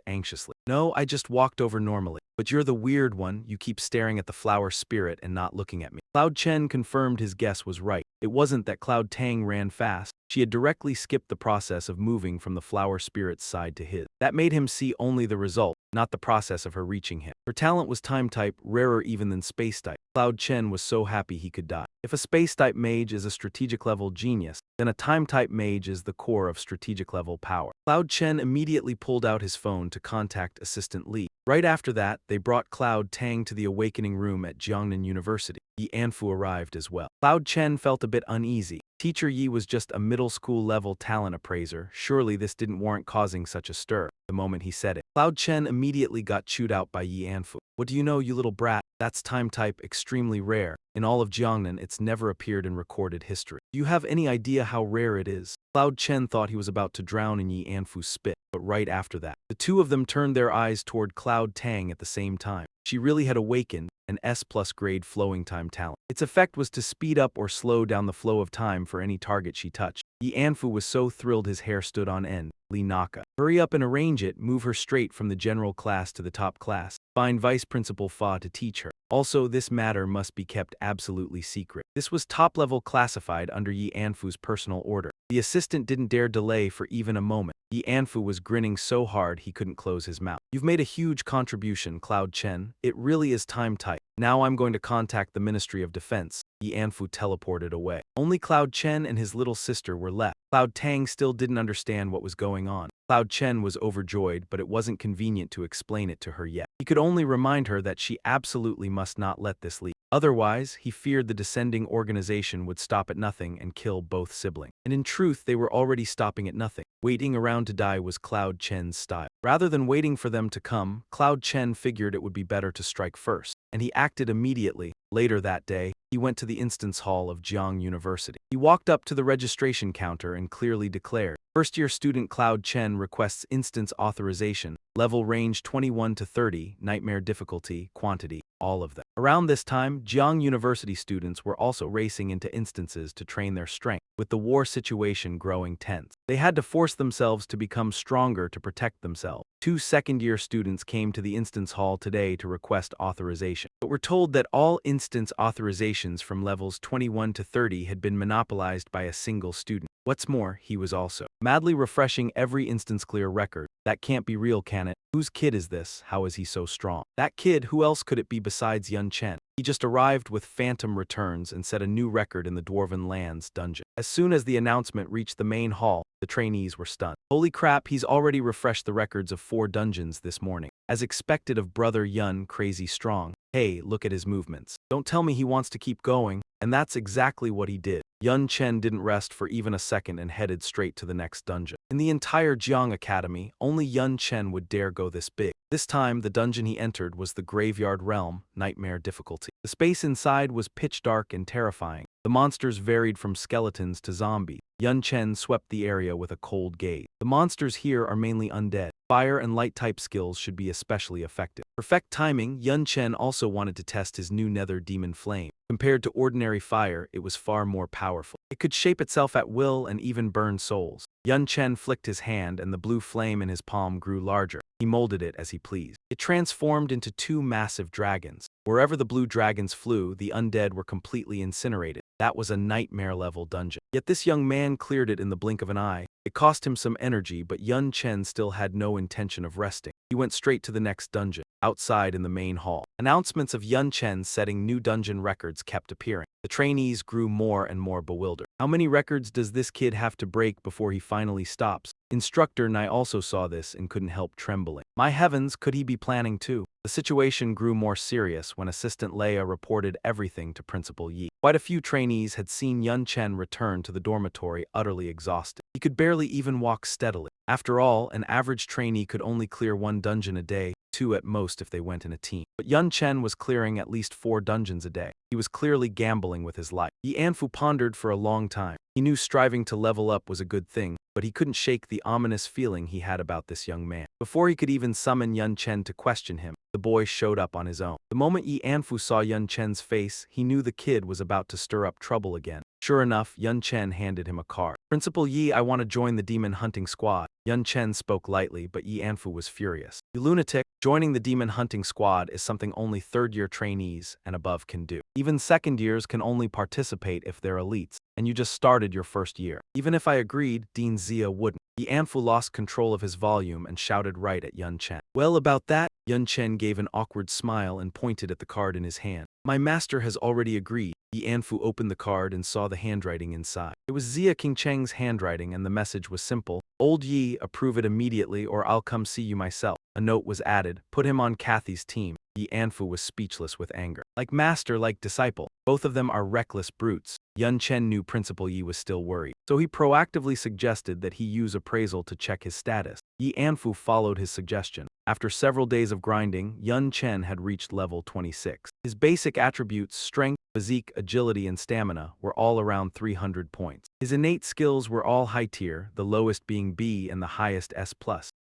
anxiously. No, I just walked over normally. But you're the weird one, you keep staring at the flower spirit and not looking at me. Cloud Chen confirmed his guess was right. It wasn't that Cloud Tang ran fast. She had directly skipped the process of moving from the flower spirit's side to his. That made him see only the result, not the process of her reaching him. Her talent was time type, rarer even than space type. Cloud Chen was so happy he could die. If a space type mage is a strategic level genius, then a time type mage is the core of strategic level power. Cloud Chen immediately pulled out his phone to contact Assistant Li. Right after that, they brought Cloud Tang to the awakening room at Jiangnan University. Yi Anfu arrived as well. Cloud Chen felt a bit uneasy. Teacher Yi was just a middle school level talent appraiser. Surely this didn't warrant causing such a stir. The moment he said it, Cloud Chen immediately got chewed out by Yi Anfu. What do you know, you little brat? That's time type, extremely rare. In all of Jiangnan, it's never appeared in recorded history. Do you have any idea how rare it is? Cloud Chen thought he was about to drown in Yi Anfu's spit, but right after that, the two of them turned their eyes toward Cloud Tang at the same time. She really had awakened an S+ grade flowing time talent. Its effect was to speed up or slow down the flow of time for any target she touched. Yi Anfu was so thrilled his hair stood on end. Li Naka. Hurry up and arrange it, move her straight from the general class to the top class. Find Vice Principal Fa to teach her. Also, this matter must be kept absolutely secret. This was top-level classified under Yi Anfu's personal order. The assistant didn't dare delay for even a moment. Yi Anfu was grinning so hard he couldn't close his mouth. You've made a huge contribution, Cloud Chen. It really is time tight. Now I'm going to contact the Ministry of Defense. Yi Anfu teleported away. Only Cloud Chen and his little sister were left. Cloud Tang still didn't understand what was going on. Cloud Chen was overjoyed, but it wasn't convenient to explain it to her yet. He could only remind her that she absolutely must not let this leak. Otherwise, he feared the descending organization would stop at nothing and kill both siblings. And in truth, they were already stopping at nothing. Waiting around to die was Cloud Chen's style. Rather than waiting for them to come, Cloud Chen figured it would be better to strike first, and he acted immediately. Later that day, he went to the instance hall of Jiang University. He walked up to the registration counter and clearly declared, first-year student Cloud Chen requests instance authorization, level range 21 to 30, nightmare difficulty, quantity, all of them. Around this time, Jiang University students were also racing into instances to train their strength, with the war situation growing tense. They had to force themselves to become stronger to protect themselves. 2 second-year students came to the instance hall today to request authorization, but were told that all instance authorizations from levels 21 to 30 had been monopolized by a single student. What's more, he was also madly refreshing every instance clear record. That can't be real, can it? Whose kid is this? How is he so strong? That kid, who else could it be besides Yun Chen? He just arrived with phantom returns and set a new record in the Dwarven Lands dungeon. As soon as the announcement reached the main hall, the trainees were stunned. Holy crap, he's already refreshed the records of 4 dungeons this morning. As expected of brother Yun, crazy strong. Hey, look at his movements. Don't tell me he wants to keep going. And that's exactly what he did. Yun Chen didn't rest for even a second and headed straight to the next dungeon. In the entire Jiang Academy, only Yun Chen would dare go this big. This time, the dungeon he entered was the Graveyard Realm, nightmare difficulty. The space inside was pitch dark and terrifying. The monsters varied from skeletons to zombies. Yun Chen swept the area with a cold gaze. The monsters here are mainly undead. Fire and light type skills should be especially effective. Perfect timing, Yun Chen also wanted to test his new nether demon flame. Compared to ordinary fire, it was far more powerful. It could shape itself at will and even burn souls. Yun Chen flicked his hand and the blue flame in his palm grew larger. He molded it as he pleased. It transformed into 2 massive dragons. Wherever the blue dragons flew, the undead were completely incinerated. That was a nightmare-level dungeon. Yet this young man cleared it in the blink of an eye. It cost him some energy, but Yun Chen still had no intention of resting. He went straight to the next dungeon. Outside in the main hall, announcements of Yun Chen setting new dungeon records kept appearing. The trainees grew more and more bewildered. How many records does this kid have to break before he finally stops? Instructor Nai also saw this and couldn't help trembling. My heavens, could he be planning too? The situation grew more serious when Assistant Leia reported everything to Principal Yi. Quite a few trainees had seen Yun Chen return to the dormitory utterly exhausted. He could barely even walk steadily. After all, an average trainee could only clear 1 dungeon a day, 2 at most if they went in a team. But Yun Chen was clearing at least 4 dungeons a day. He was clearly gambling with his life. Yi Anfu pondered for a long time. He knew striving to level up was a good thing, but he couldn't shake the ominous feeling he had about this young man. Before he could even summon Yun Chen to question him, the boy showed up on his own. The moment Yi Anfu saw Yun Chen's face, he knew the kid was about to stir up trouble again. Sure enough, Yun Chen handed him a card. Principal Yi, I want to join the demon hunting squad. Yun Chen spoke lightly, but Yi Anfu was furious. You lunatic, joining the demon hunting squad is something only third-year trainees and above can do. Even second years can only participate if they're elites, and you just started your first year. Even if I agreed, Dean Zia wouldn't. Yi Anfu lost control of his volume and shouted right at Yun Chen. Well, about that, Yun Chen gave an awkward smile and pointed at the card in his hand. My master has already agreed. Yi Anfu opened the card and saw the handwriting inside. It was Zia Qingcheng's handwriting, and the message was simple. Old Yi, approve it immediately or I'll come see you myself. A note was added, put him on Kathy's team. Yi Anfu was speechless with anger. Like master, like disciple. Both of them are reckless brutes. Yun Chen knew Principal Yi was still worried, so he proactively suggested that he use appraisal to check his status. Yi Anfu followed his suggestion. After several days of grinding, Yun Chen had reached level 26. His basic attributes, strength, physique, agility, and stamina, were all around 300 points. His innate skills were all high tier, the lowest being B and the highest S+.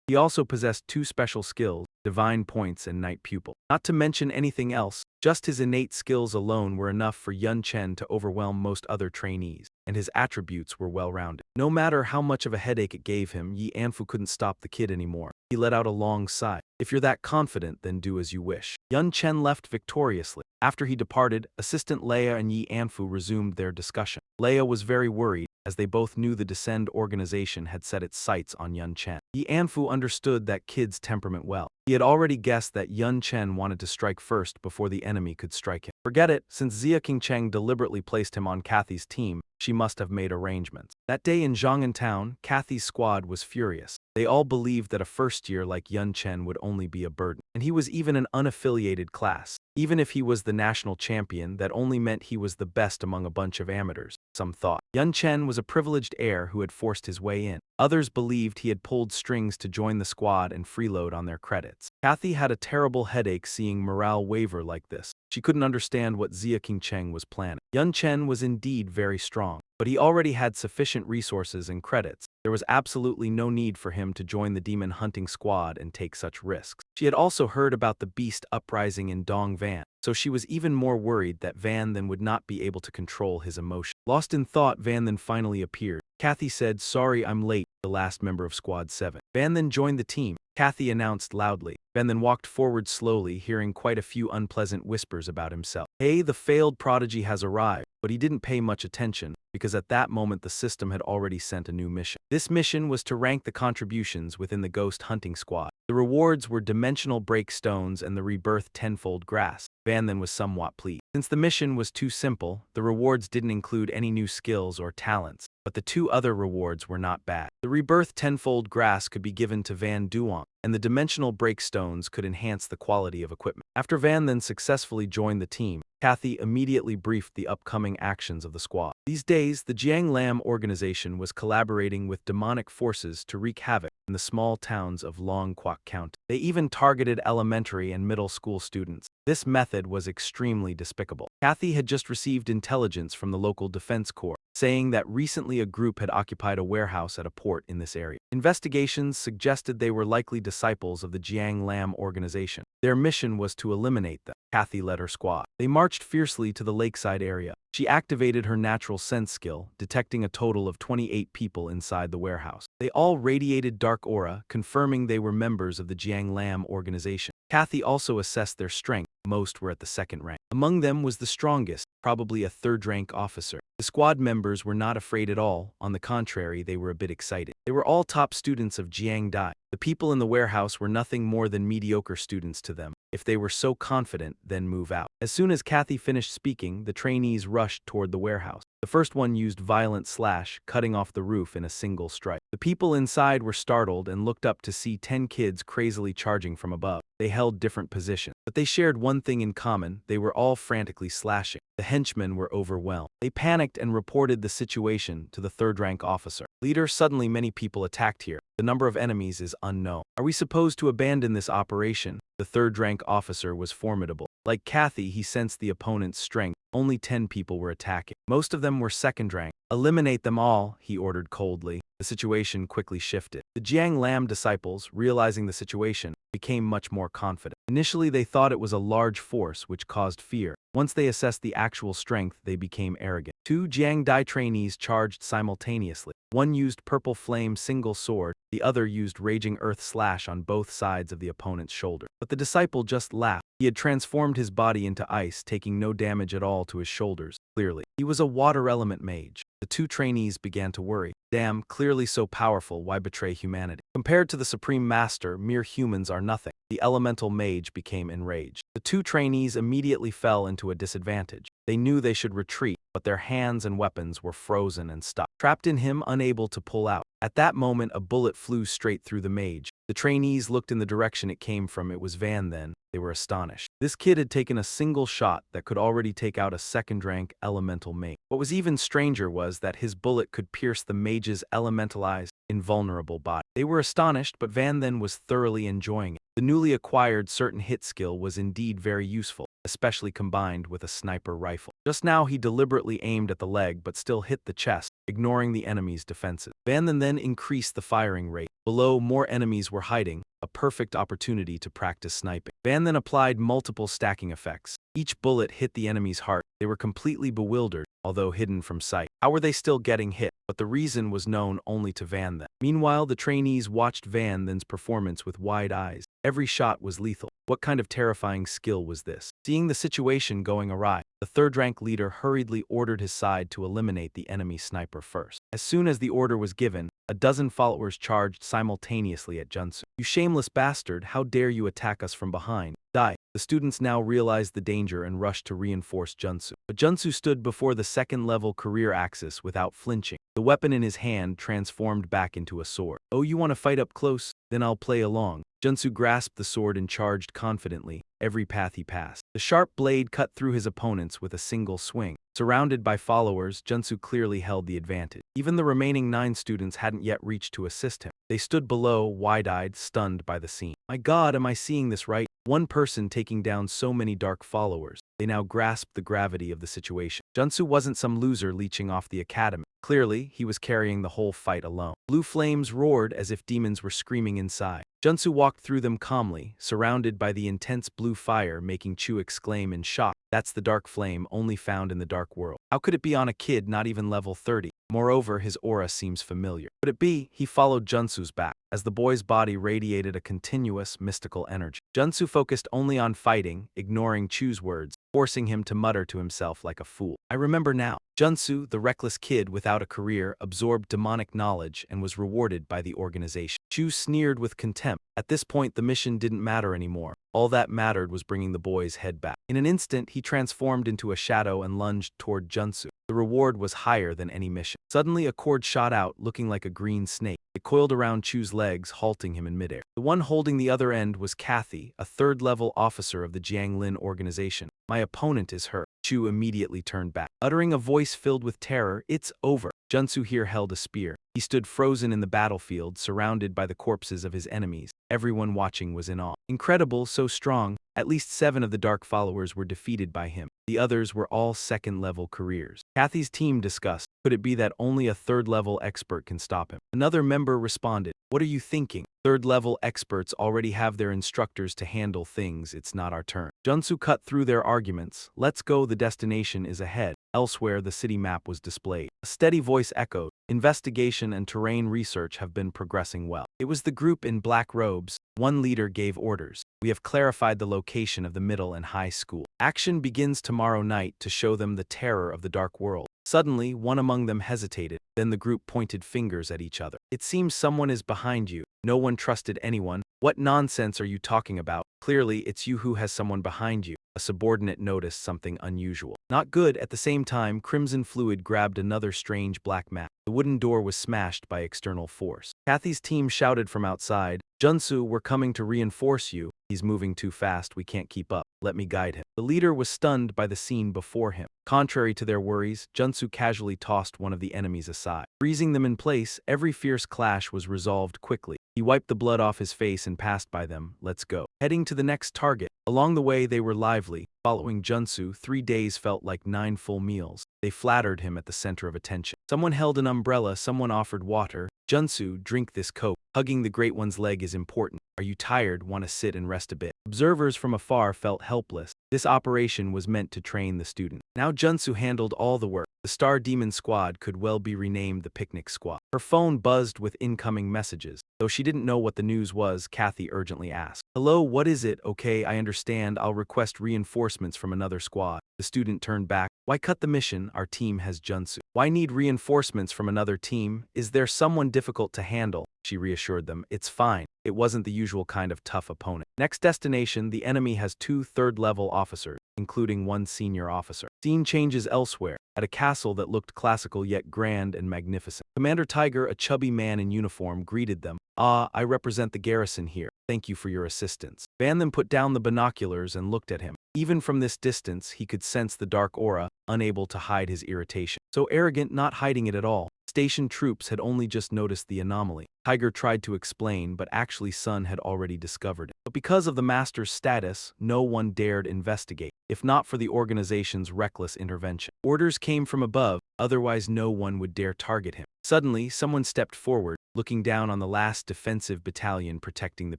He also possessed 2 special skills, Divine Points and Night Pupil. Not to mention anything else, just his innate skills alone were enough for Yun Chen to overwhelm most other trainees, and his attributes were well-rounded. No matter how much of a headache it gave him, Yi Anfu couldn't stop the kid anymore. He let out a long sigh. If you're that confident, then do as you wish. Yun Chen left victoriously. After he departed, Assistant Leia and Yi Anfu resumed their discussion. Leia was very worried, as they both knew the Descend organization had set its sights on Yun Chen. Yi Anfu understood that kid's temperament well. He had already guessed that Yun Chen wanted to strike first before the enemy could strike him. Forget it, since Zia Qingcheng deliberately placed him on Kathy's team, she must have made arrangements. That day in Zhong'an Town, Kathy's squad was furious. They all believed that a first year like Yun Chen would only be a burden. And he was even an unaffiliated class. Even if he was the national champion, that only meant he was the best among a bunch of amateurs, some thought. Yun Chen was a privileged heir who had forced his way in. Others believed he had pulled strings to join the squad and freeload on their credits. Kathy had a terrible headache seeing morale waver like this. She couldn't understand what Zia Qingcheng was planning. Yun Chen was indeed very strong, but he already had sufficient resources and credits. There was absolutely no need for him to join the demon hunting squad and take such risks. She had also heard about the beast uprising in Dong Van, so she was even more worried that Van then would not be able to control his emotion. Lost in thought, Van then finally appeared. Kathy said, "Sorry, I'm late," the last member of Squad 7. Van then joined the team. Kathy announced loudly. Van then walked forward slowly, hearing quite a few unpleasant whispers about himself. Hey, the failed prodigy has arrived, but he didn't pay much attention, because at that moment the system had already sent a new mission. This mission was to rank the contributions within the ghost hunting squad. The rewards were dimensional break stones and the rebirth tenfold grass. Van then was somewhat pleased. Since the mission was too simple, the rewards didn't include any new skills or talents, but the 2 other rewards were not bad. The rebirth tenfold grass could be given to Van Duong, and the dimensional break stones could enhance the quality of equipment. After Van then successfully joined the team, Kathy immediately briefed the upcoming actions of the squad. These days, the Jiang Lam organization was collaborating with demonic forces to wreak havoc in the small towns of Long Quoc County. They even targeted elementary and middle school students. This method was extremely despicable. Kathy had just received intelligence from the local defense corps, saying that recently a group had occupied a warehouse at a port in this area. Investigations suggested they were likely disciples of the Jiang Lam organization. Their mission was to eliminate them. Kathy led her squad. They marched fiercely to the lakeside area. She activated her natural sense skill, detecting a total of 28 people inside the warehouse. They all radiated dark aura, confirming they were members of the Jiang Lam organization. Kathy also assessed their strength. Most were at the 2nd rank. Among them was the strongest, probably a 3rd-rank officer. The squad members were not afraid at all. On the contrary, they were a bit excited. They were all top students of Jiang Dai. The people in the warehouse were nothing more than mediocre students to them. If they were so confident, then move out. As soon as Kathy finished speaking, the trainees rushed toward the warehouse. The first one used violent slash, cutting off the roof in a single strike. The people inside were startled and looked up to see 10 kids crazily charging from above. They held different positions, but they shared one thing in common: they were all frantically slashing. The henchmen were overwhelmed. They panicked and reported the situation to the 3rd-rank officer. Leader, suddenly many people attacked here. The number of enemies is unknown. Are we supposed to abandon this operation? The 3rd-rank officer was formidable. Like Kathy, he sensed the opponent's strength. Only 10 people were attacking. Most of them were 2nd rank. Eliminate them all, he ordered coldly. The situation quickly shifted. The Jiang Lam disciples, realizing the situation, became much more confident. Initially, they thought it was a large force which caused fear, Once they assessed the actual strength, they became arrogant. Two Jiang Dai trainees charged simultaneously. One used purple flame single sword, the other used raging earth slash on both sides of the opponent's shoulder. But the disciple just laughed. He had transformed his body into ice, taking no damage at all to his shoulders. Clearly, he was a water element mage. The two trainees began to worry. Damn, clearly so powerful, why betray humanity? Compared to the Supreme Master, mere humans are nothing. The elemental mage became enraged. The two trainees immediately fell into a disadvantage. They knew they should retreat, but their hands and weapons were frozen and stuck, trapped in him, unable to pull out. At that moment, a bullet flew straight through the mage. The trainees looked in the direction it came from. It was Van then. They were astonished. This kid had taken a single shot that could already take out a second-rank elemental mage. What was even stranger was that his bullet could pierce the mage's elementalized, invulnerable body. They were astonished, but Van then was thoroughly enjoying it. The newly acquired certain hit skill was indeed very useful, especially combined with a sniper rifle. Just now he deliberately aimed at the leg but still hit the chest, ignoring the enemy's defenses. Van then increased the firing rate. Below, more enemies were hiding, a perfect opportunity to practice sniping. Van then applied multiple stacking effects. Each bullet hit the enemy's heart. They were completely bewildered, although hidden from sight. How were they still getting hit? But the reason was known only to Van then. Meanwhile, the trainees watched Van then's performance with wide eyes. Every shot was lethal. What kind of terrifying skill was this? Seeing the situation going awry, the third-rank leader hurriedly ordered his side to eliminate the enemy sniper first. As soon as the order was given, a dozen followers charged simultaneously at Junsu. "You shameless bastard, how dare you attack us from behind? Die." The students now realized the danger and rushed to reinforce Junsu. But Junsu stood before the second-level career axis without flinching. The weapon in his hand transformed back into a sword. "Oh, you want to fight up close? Then I'll play along." Junsu grasped the sword and charged confidently, every path he passed. The sharp blade cut through his opponents with a single swing. Surrounded by followers, Junsu clearly held the advantage. Even the remaining 9 students hadn't yet reached to assist him. They stood below, wide-eyed, stunned by the scene. "My God, am I seeing this right? One person taking down so many dark followers." They now grasped the gravity of the situation. Junsu wasn't some loser leeching off the academy. Clearly, he was carrying the whole fight alone. Blue flames roared as if demons were screaming inside. Junsu walked through them calmly, surrounded by the intense blue fire, making Chu exclaim in shock. That's the dark flame only found in the dark world. How could it be on a kid not even level 30? Moreover, his aura seems familiar. Could it be? He followed Junsu's back, as the boy's body radiated a continuous, mystical energy. Junsu focused only on fighting, ignoring Chu's words, forcing him to mutter to himself like a fool. "I remember now." Junsu, the reckless kid without a career, absorbed demonic knowledge and was rewarded by the organization. Chu sneered with contempt. At this point, the mission didn't matter anymore. All that mattered was bringing the boy's head back. In an instant, he transformed into a shadow and lunged toward Junsu. The reward was higher than any mission. Suddenly, a cord shot out, looking like a green snake. It coiled around Chu's legs, halting him in midair. The one holding the other end was Kathy, a third-level officer of the Jianglin organization. "My opponent is her." Chu immediately turned back. Uttering a voice filled with terror, "It's over." Junsu here held a spear. He stood frozen in the battlefield, surrounded by the corpses of his enemies. Everyone watching was in awe. Incredible, so strong. At least 7 of the Dark followers were defeated by him. The others were all second-level careers. Kathy's team discussed, could it be that only a third-level expert can stop him? Another member responded, "What are you thinking? Third-level experts already have their instructors to handle things, it's not our turn." Junsu cut through their arguments. "Let's go, the destination is ahead." Elsewhere, the city map was displayed. A steady voice echoed, "Investigation and terrain research have been progressing well." It was the group in black robes. One leader gave orders. "We have clarified the location of the middle and high school. Action begins tomorrow night to show them the terror of the dark world." Suddenly, one among them hesitated. Then the group pointed fingers at each other. "It seems someone is behind you." No one trusted anyone. "What nonsense are you talking about? Clearly, it's you who has someone behind you." A subordinate noticed something unusual. Not good. At the same time, crimson fluid grabbed another strange black mat. The wooden door was smashed by external force. Kathy's team shouted from outside, "Junsu, we're coming to reinforce you. He's moving too fast, we can't keep up. Let me guide him." The leader was stunned by the scene before him. Contrary to their worries, Junsu casually tossed one of the enemies aside. Freezing them in place, every fierce clash was resolved quickly. He wiped the blood off his face and passed by them. "Let's go." Heading to the next target. Along the way, they were lively. Following Junsu, 3 days felt like 9 full meals. They flattered him at the center of attention. Someone held an umbrella, someone offered water. "Junsu, drink this coke. Hugging the Great One's leg is important. Are you tired? Want to sit and rest a bit?" Observers from afar felt helpless. This operation was meant to train the student. Now Junsu handled all the work. The Star Demon Squad could well be renamed the Picnic Squad. Her phone buzzed with incoming messages. Though she didn't know what the news was, Kathy urgently asked. "Hello, what is it? Okay, I understand. I'll request reinforcements from another squad." The student turned back. "Why cut the mission? Our team has Junsu. Why need reinforcements from another team? Is there someone difficult to handle?" She reassured them. "It's fine. It wasn't the usual kind of tough opponent." Next destination, the enemy has 2 third-level officers, including 1 senior officer. Scene changes elsewhere, at a castle that looked classical yet grand and magnificent. Commander Tiger, a chubby man in uniform, greeted them. "Ah, I represent the garrison here. Thank you for your assistance." Van then put down the binoculars and looked at him. Even from this distance, he could sense the dark aura, unable to hide his irritation. So arrogant, not hiding it at all. Station troops had only just noticed the anomaly. Tiger tried to explain, but actually Sun had already discovered it. But because of the master's status, no one dared investigate, if not for the organization's reckless intervention. Orders came from above, otherwise no one would dare target him. Suddenly, someone stepped forward, looking down on the last defensive battalion protecting the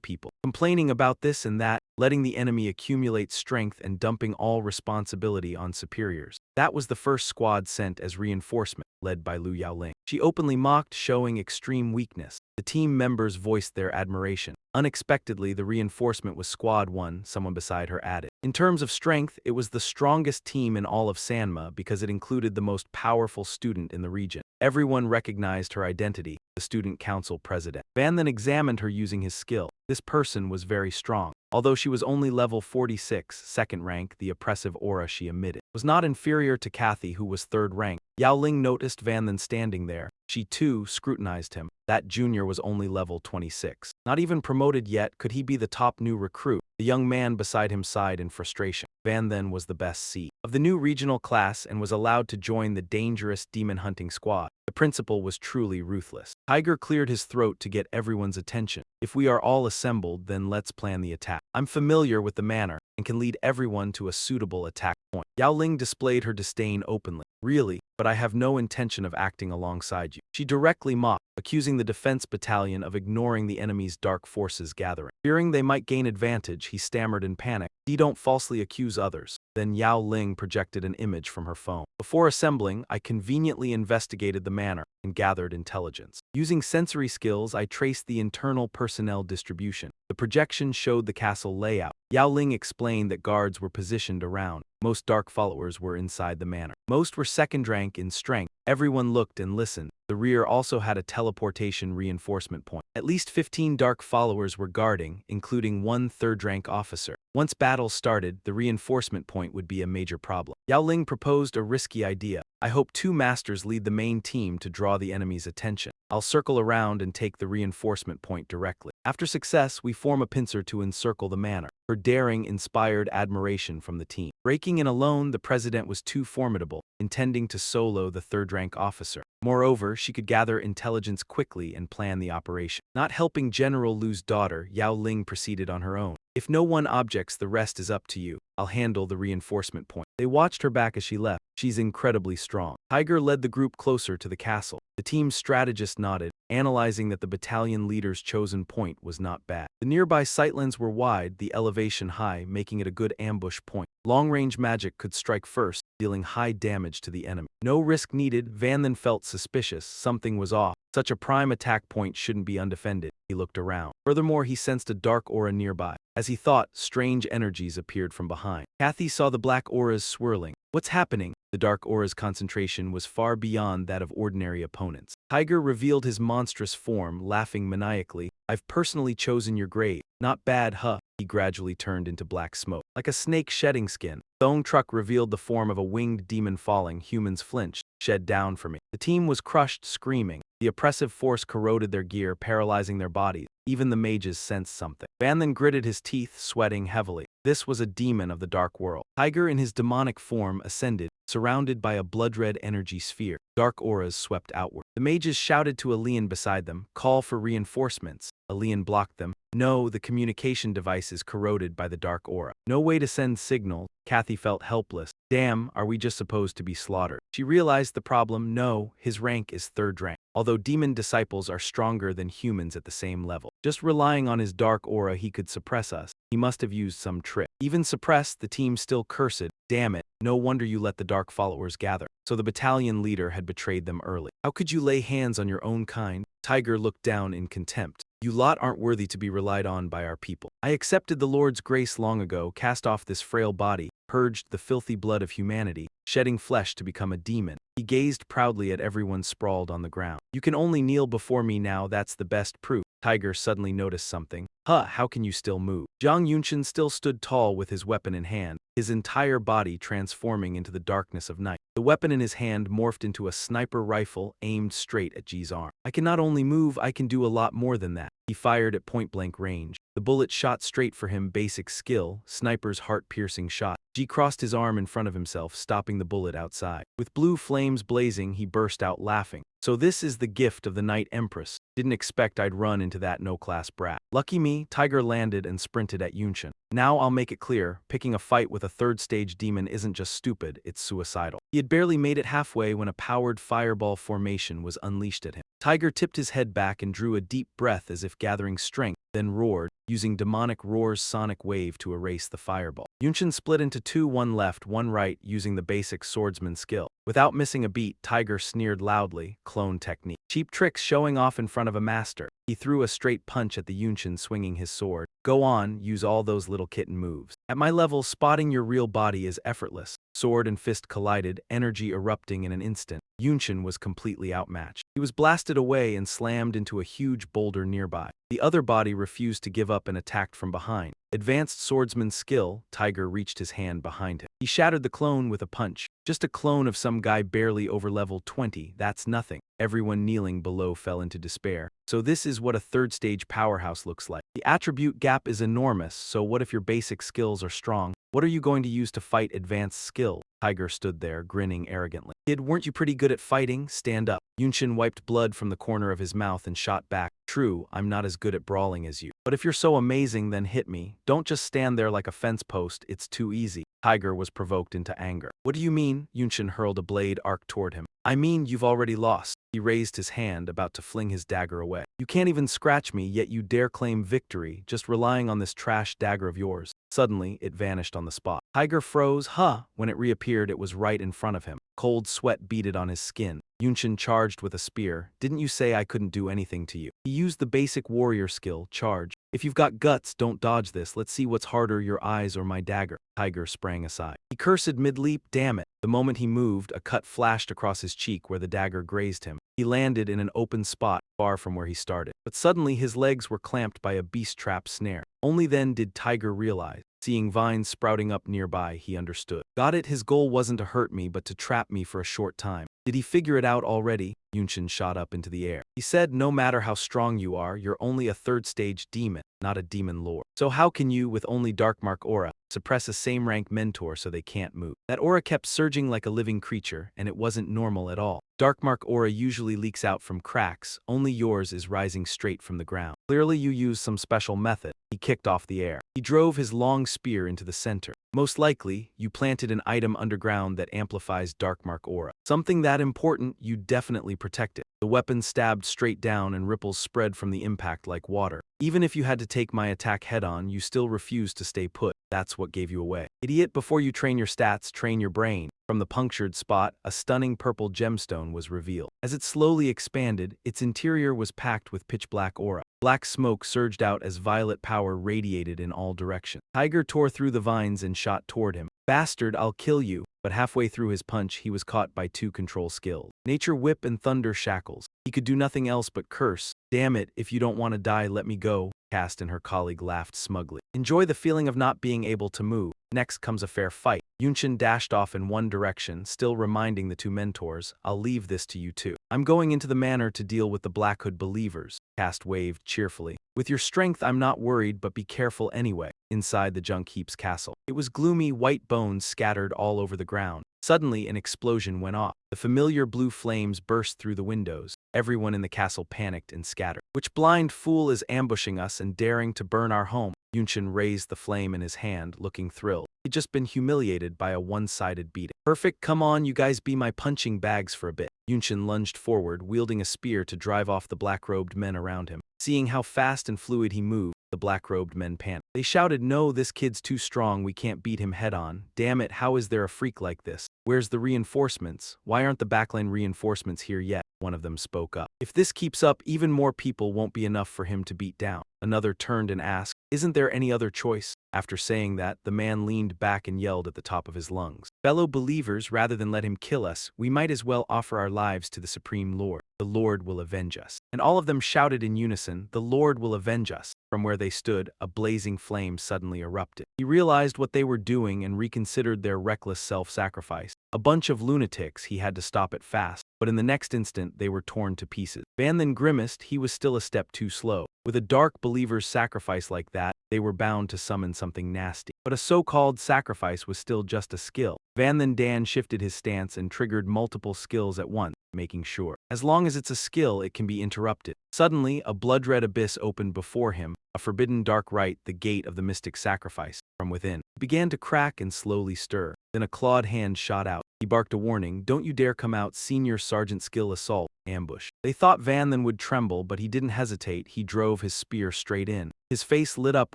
people, complaining about this and that, letting the enemy accumulate strength and dumping all responsibility on superiors. That was the first squad sent as reinforcement, led by Lu Yaoling. She openly mocked, showing extreme weakness. The team members voiced their admiration. Unexpectedly, the reinforcement was Squad 1, someone beside her added. In terms of strength, it was the strongest team in all of Sanma because it included the most powerful student in the region. Everyone recognized her identity, the student council president. Van then examined her using his skill. This person was very strong. Although she was only level 46, second rank, the oppressive aura she emitted was not inferior to Kathy, who was third rank. Yao Ling noticed Van then standing there. She too scrutinized him. That junior was only level 26. Not even promoted yet, could he be the top new recruit? The young man beside him sighed in frustration. Van then was the best seat of the new regional class and was allowed to join the dangerous demon hunting squad. The principal was truly ruthless. Tiger cleared his throat to get everyone's attention. "If we are all assembled, then let's plan the attack. I'm familiar with the manner and can lead everyone to a suitable attack point." Yao Ling displayed her disdain openly. "Really? But I have no intention of acting alongside you." She directly mocked, accusing the defense battalion of ignoring the enemy's dark forces gathering. Fearing they might gain advantage, he stammered in panic. "Don't falsely accuse others." Then Yao Ling projected an image from her phone. "Before assembling, I conveniently investigated the manor and gathered intelligence. Using sensory skills, I traced the internal personnel distribution. The projection showed the castle layout." Yao Ling explained that guards were positioned around. Most dark followers were inside the manor. Most were second rank in strength. Everyone looked and listened. The rear also had a teleportation reinforcement point. At least 15 dark followers were guarding, including 1 third-rank officer. Once battle started, the reinforcement point would be a major problem. Yao Ling proposed a risky idea. "I hope 2 masters lead the main team to draw the enemy's attention. I'll circle around and take the reinforcement point directly. After success, we form a pincer to encircle the manor." Her daring inspired admiration from the team. Breaking in alone, the president was too formidable, intending to solo the third-rank officer. Moreover, she could gather intelligence quickly and plan the operation. Not helping General Lu's daughter, Yao Ling proceeded on her own. "If no one objects, the rest is up to you. I'll handle the reinforcement point." They watched her back as she left. "She's incredibly strong." Tiger led the group closer to the castle. The team's strategist nodded, analyzing that the battalion leader's chosen point was not bad. The nearby sightlands were wide, the elevation high, making it a good ambush point. Long-range magic could strike first, dealing high damage to the enemy. No risk needed. Van then felt suspicious. Something was off. Such a prime attack point shouldn't be undefended. He looked around. Furthermore, he sensed a dark aura nearby. As he thought, strange energies appeared from behind. Kathy saw the black auras swirling. "What's happening?" The dark aura's concentration was far beyond that of ordinary opponents. Tiger revealed his monstrous form, laughing maniacally. "I've personally chosen your grave. Not bad, huh?" He gradually turned into black smoke, like a snake shedding skin. Thong Truck revealed the form of a winged demon falling. Humans flinched. "Shed down for me." The team was crushed, screaming. The oppressive force corroded their gear, paralyzing their bodies. Even the mages sensed something. Van then gritted his teeth, sweating heavily. This was a demon of the dark world. Tiger in his demonic form ascended, surrounded by a blood-red energy sphere. Dark auras swept outward. The mages shouted to Alian beside them, "Call for reinforcements." Alian blocked them. "No, the communication device is corroded by the dark aura. No way to send signal." Kathy felt helpless. "Damn, are we just supposed to be slaughtered?" She realized the problem. No, his rank is third rank. although demon disciples are stronger than humans at the same level. Just relying on his dark aura he could suppress us. He must have used some trick. Even suppressed, the team still cursed. Damn it, no wonder you let the dark followers gather. So the battalion leader had betrayed them early. How could you lay hands on your own kind? Tiger looked down in contempt. You lot aren't worthy to be relied on by our people. I accepted the Lord's grace long ago, cast off this frail body, purged the filthy blood of humanity, shedding flesh to become a demon. He gazed proudly at everyone sprawled on the ground. You can only kneel before me now, that's the best proof. Tiger suddenly noticed something. How can you still move? Jiang Yunshin still stood tall with his weapon in hand, his entire body transforming into the darkness of night. The weapon in his hand morphed into a sniper rifle aimed straight at Ji's arm. I can not only move, I can do a lot more than that. He fired at point-blank range. The bullet shot straight for him, basic skill, sniper's heart-piercing shot. Ji crossed his arm in front of himself, stopping the bullet outside. With blue flames blazing, he burst out laughing. So this is the gift of the Night Empress. Didn't expect I'd run into that no-class brat. Lucky me, Tiger landed and sprinted at Yunshin. Now I'll make it clear, picking a fight with a third-stage demon isn't just stupid, it's suicidal. He had barely made it halfway when a powered fireball formation was unleashed at him. Tiger tipped his head back and drew a deep breath as if gathering strength, then roared, using demonic roar's sonic wave to erase the fireball. Yunshin split into two, one left, one right, using the basic swordsman skill. Without missing a beat, Tiger sneered loudly, clone technique. Cheap tricks showing off in front of a master. He threw a straight punch at the Yunshin swinging his sword. Go on, use all those little kitten moves. At my level, spotting your real body is effortless. Sword and fist collided, energy erupting in an instant. Yunshin was completely outmatched. He was blasted away and slammed into a huge boulder nearby. The other body refused to give up and attacked from behind. Advanced swordsman skill, Tiger reached his hand behind him. He shattered the clone with a punch. Just a clone of some guy barely over level 20, that's nothing. Everyone kneeling below fell into despair. So this is what a third-stage powerhouse looks like. The attribute gap is enormous, so what if your basic skills are strong? What are you going to use to fight advanced skill? Tiger stood there, grinning arrogantly. Kid, weren't you pretty good at fighting? Stand up. Yunshin wiped blood from the corner of his mouth and shot back. True, I'm not as good at brawling as you. But if you're so amazing, then hit me. Don't just stand there like a fence post, it's too easy. Tiger was provoked into anger. What do you mean? Yunshin hurled a blade arc toward him. I mean, you've already lost. He raised his hand, about to fling his dagger away. You can't even scratch me, yet you dare claim victory, just relying on this trash dagger of yours. Suddenly, it vanished on the spot. Tiger froze. When it reappeared, it was right in front of him. Cold sweat beaded on his skin. Yunshin charged with a spear. Didn't you say I couldn't do anything to you? He used the basic warrior skill, charge. If you've got guts, don't dodge this. Let's see what's harder, your eyes or my dagger. Tiger sprang aside. He cursed mid-leap. Damn it. The moment he moved, a cut flashed across his cheek where the dagger grazed him. He landed in an open spot, far from where he started. But suddenly his legs were clamped by a beast trap snare. Only then did Tiger realize. Seeing vines sprouting up nearby, he understood. Got it, his goal wasn't to hurt me but to trap me for a short time. Did he figure it out already? Yunshin shot up into the air. He said, no matter how strong you are, you're only a third-stage demon, not a demon lord. So how can you, with only Darkmark aura, suppress a same-rank mentor so they can't move? That aura kept surging like a living creature, and it wasn't normal at all. Darkmark aura usually leaks out from cracks, only yours is rising straight from the ground. Clearly you used some special method. He kicked off the air. He drove his long spear into the center. Most likely, you planted an item underground that amplifies Darkmark aura. Something that important, you definitely protect it. The weapon stabbed straight down and ripples spread from the impact like water. Even if you had to take my attack head-on, you still refused to stay put. That's what gave you away. Idiot, before you train your stats, train your brain. From the punctured spot, a stunning purple gemstone was revealed. As it slowly expanded, its interior was packed with pitch-black aura. Black smoke surged out as violet power radiated in all directions. Tiger tore through the vines and shot toward him. Bastard, I'll kill you. But halfway through his punch, he was caught by two control skills. Nature Whip and Thunder Shackles. He could do nothing else but curse. Damn it, if you don't want to die, let me go. Cast and her colleague laughed smugly. Enjoy the feeling of not being able to move. Next comes a fair fight. Yunshin dashed off in one direction, still reminding the two mentors, I'll leave this to you too. I'm going into the manor to deal with the Black Hood believers. Cast waved cheerfully. With your strength I'm not worried, but be careful anyway. Inside the Junk Heap's castle. It was gloomy, white bones scattered all over the ground. Suddenly an explosion went off. The familiar blue flames burst through the windows. Everyone in the castle panicked and scattered. Which blind fool is ambushing us and daring to burn our home? Yunshin raised the flame in his hand, looking thrilled. He'd just been humiliated by a one-sided beating. Perfect, come on, you guys be my punching bags for a bit. Yunshin lunged forward, wielding a spear to drive off the black-robed men around him. Seeing how fast and fluid he moved, the black-robed men panicked. They shouted, "No, this kid's too strong, we can't beat him head-on. Damn it, how is there a freak like this? Where's the reinforcements? Why aren't the backline reinforcements here yet?" One of them spoke up. "If this keeps up, even more people won't be enough for him to beat down." Another turned and asked, "Isn't there any other choice?" After saying that, the man leaned back and yelled at the top of his lungs, "Fellow believers, rather than let him kill us, we might as well offer our lives to the Supreme Lord. The Lord will avenge us." And all of them shouted in unison, "The Lord will avenge us." From where they stood, a blazing flame suddenly erupted. He realized what they were doing and reconsidered their reckless self-sacrifice. A bunch of lunatics, he had to stop it fast, but in the next instant they were torn to pieces. Van then grimaced, he was still a step too slow. With a dark believer's sacrifice like that, they were bound to summon something nasty. But a so-called sacrifice was still just a skill. Van then Dan shifted his stance and triggered multiple skills at once, making sure. As long as it's a skill, it can be interrupted. Suddenly, a blood-red abyss opened before him, a forbidden dark rite, the gate of the mystic sacrifice. From within, it began to crack and slowly stir. Then a clawed hand shot out. He barked a warning, "Don't you dare come out, Senior Sergeant Skill Assault, ambush." They thought Van then would tremble, but he didn't hesitate, he drove his spear straight in. His face lit up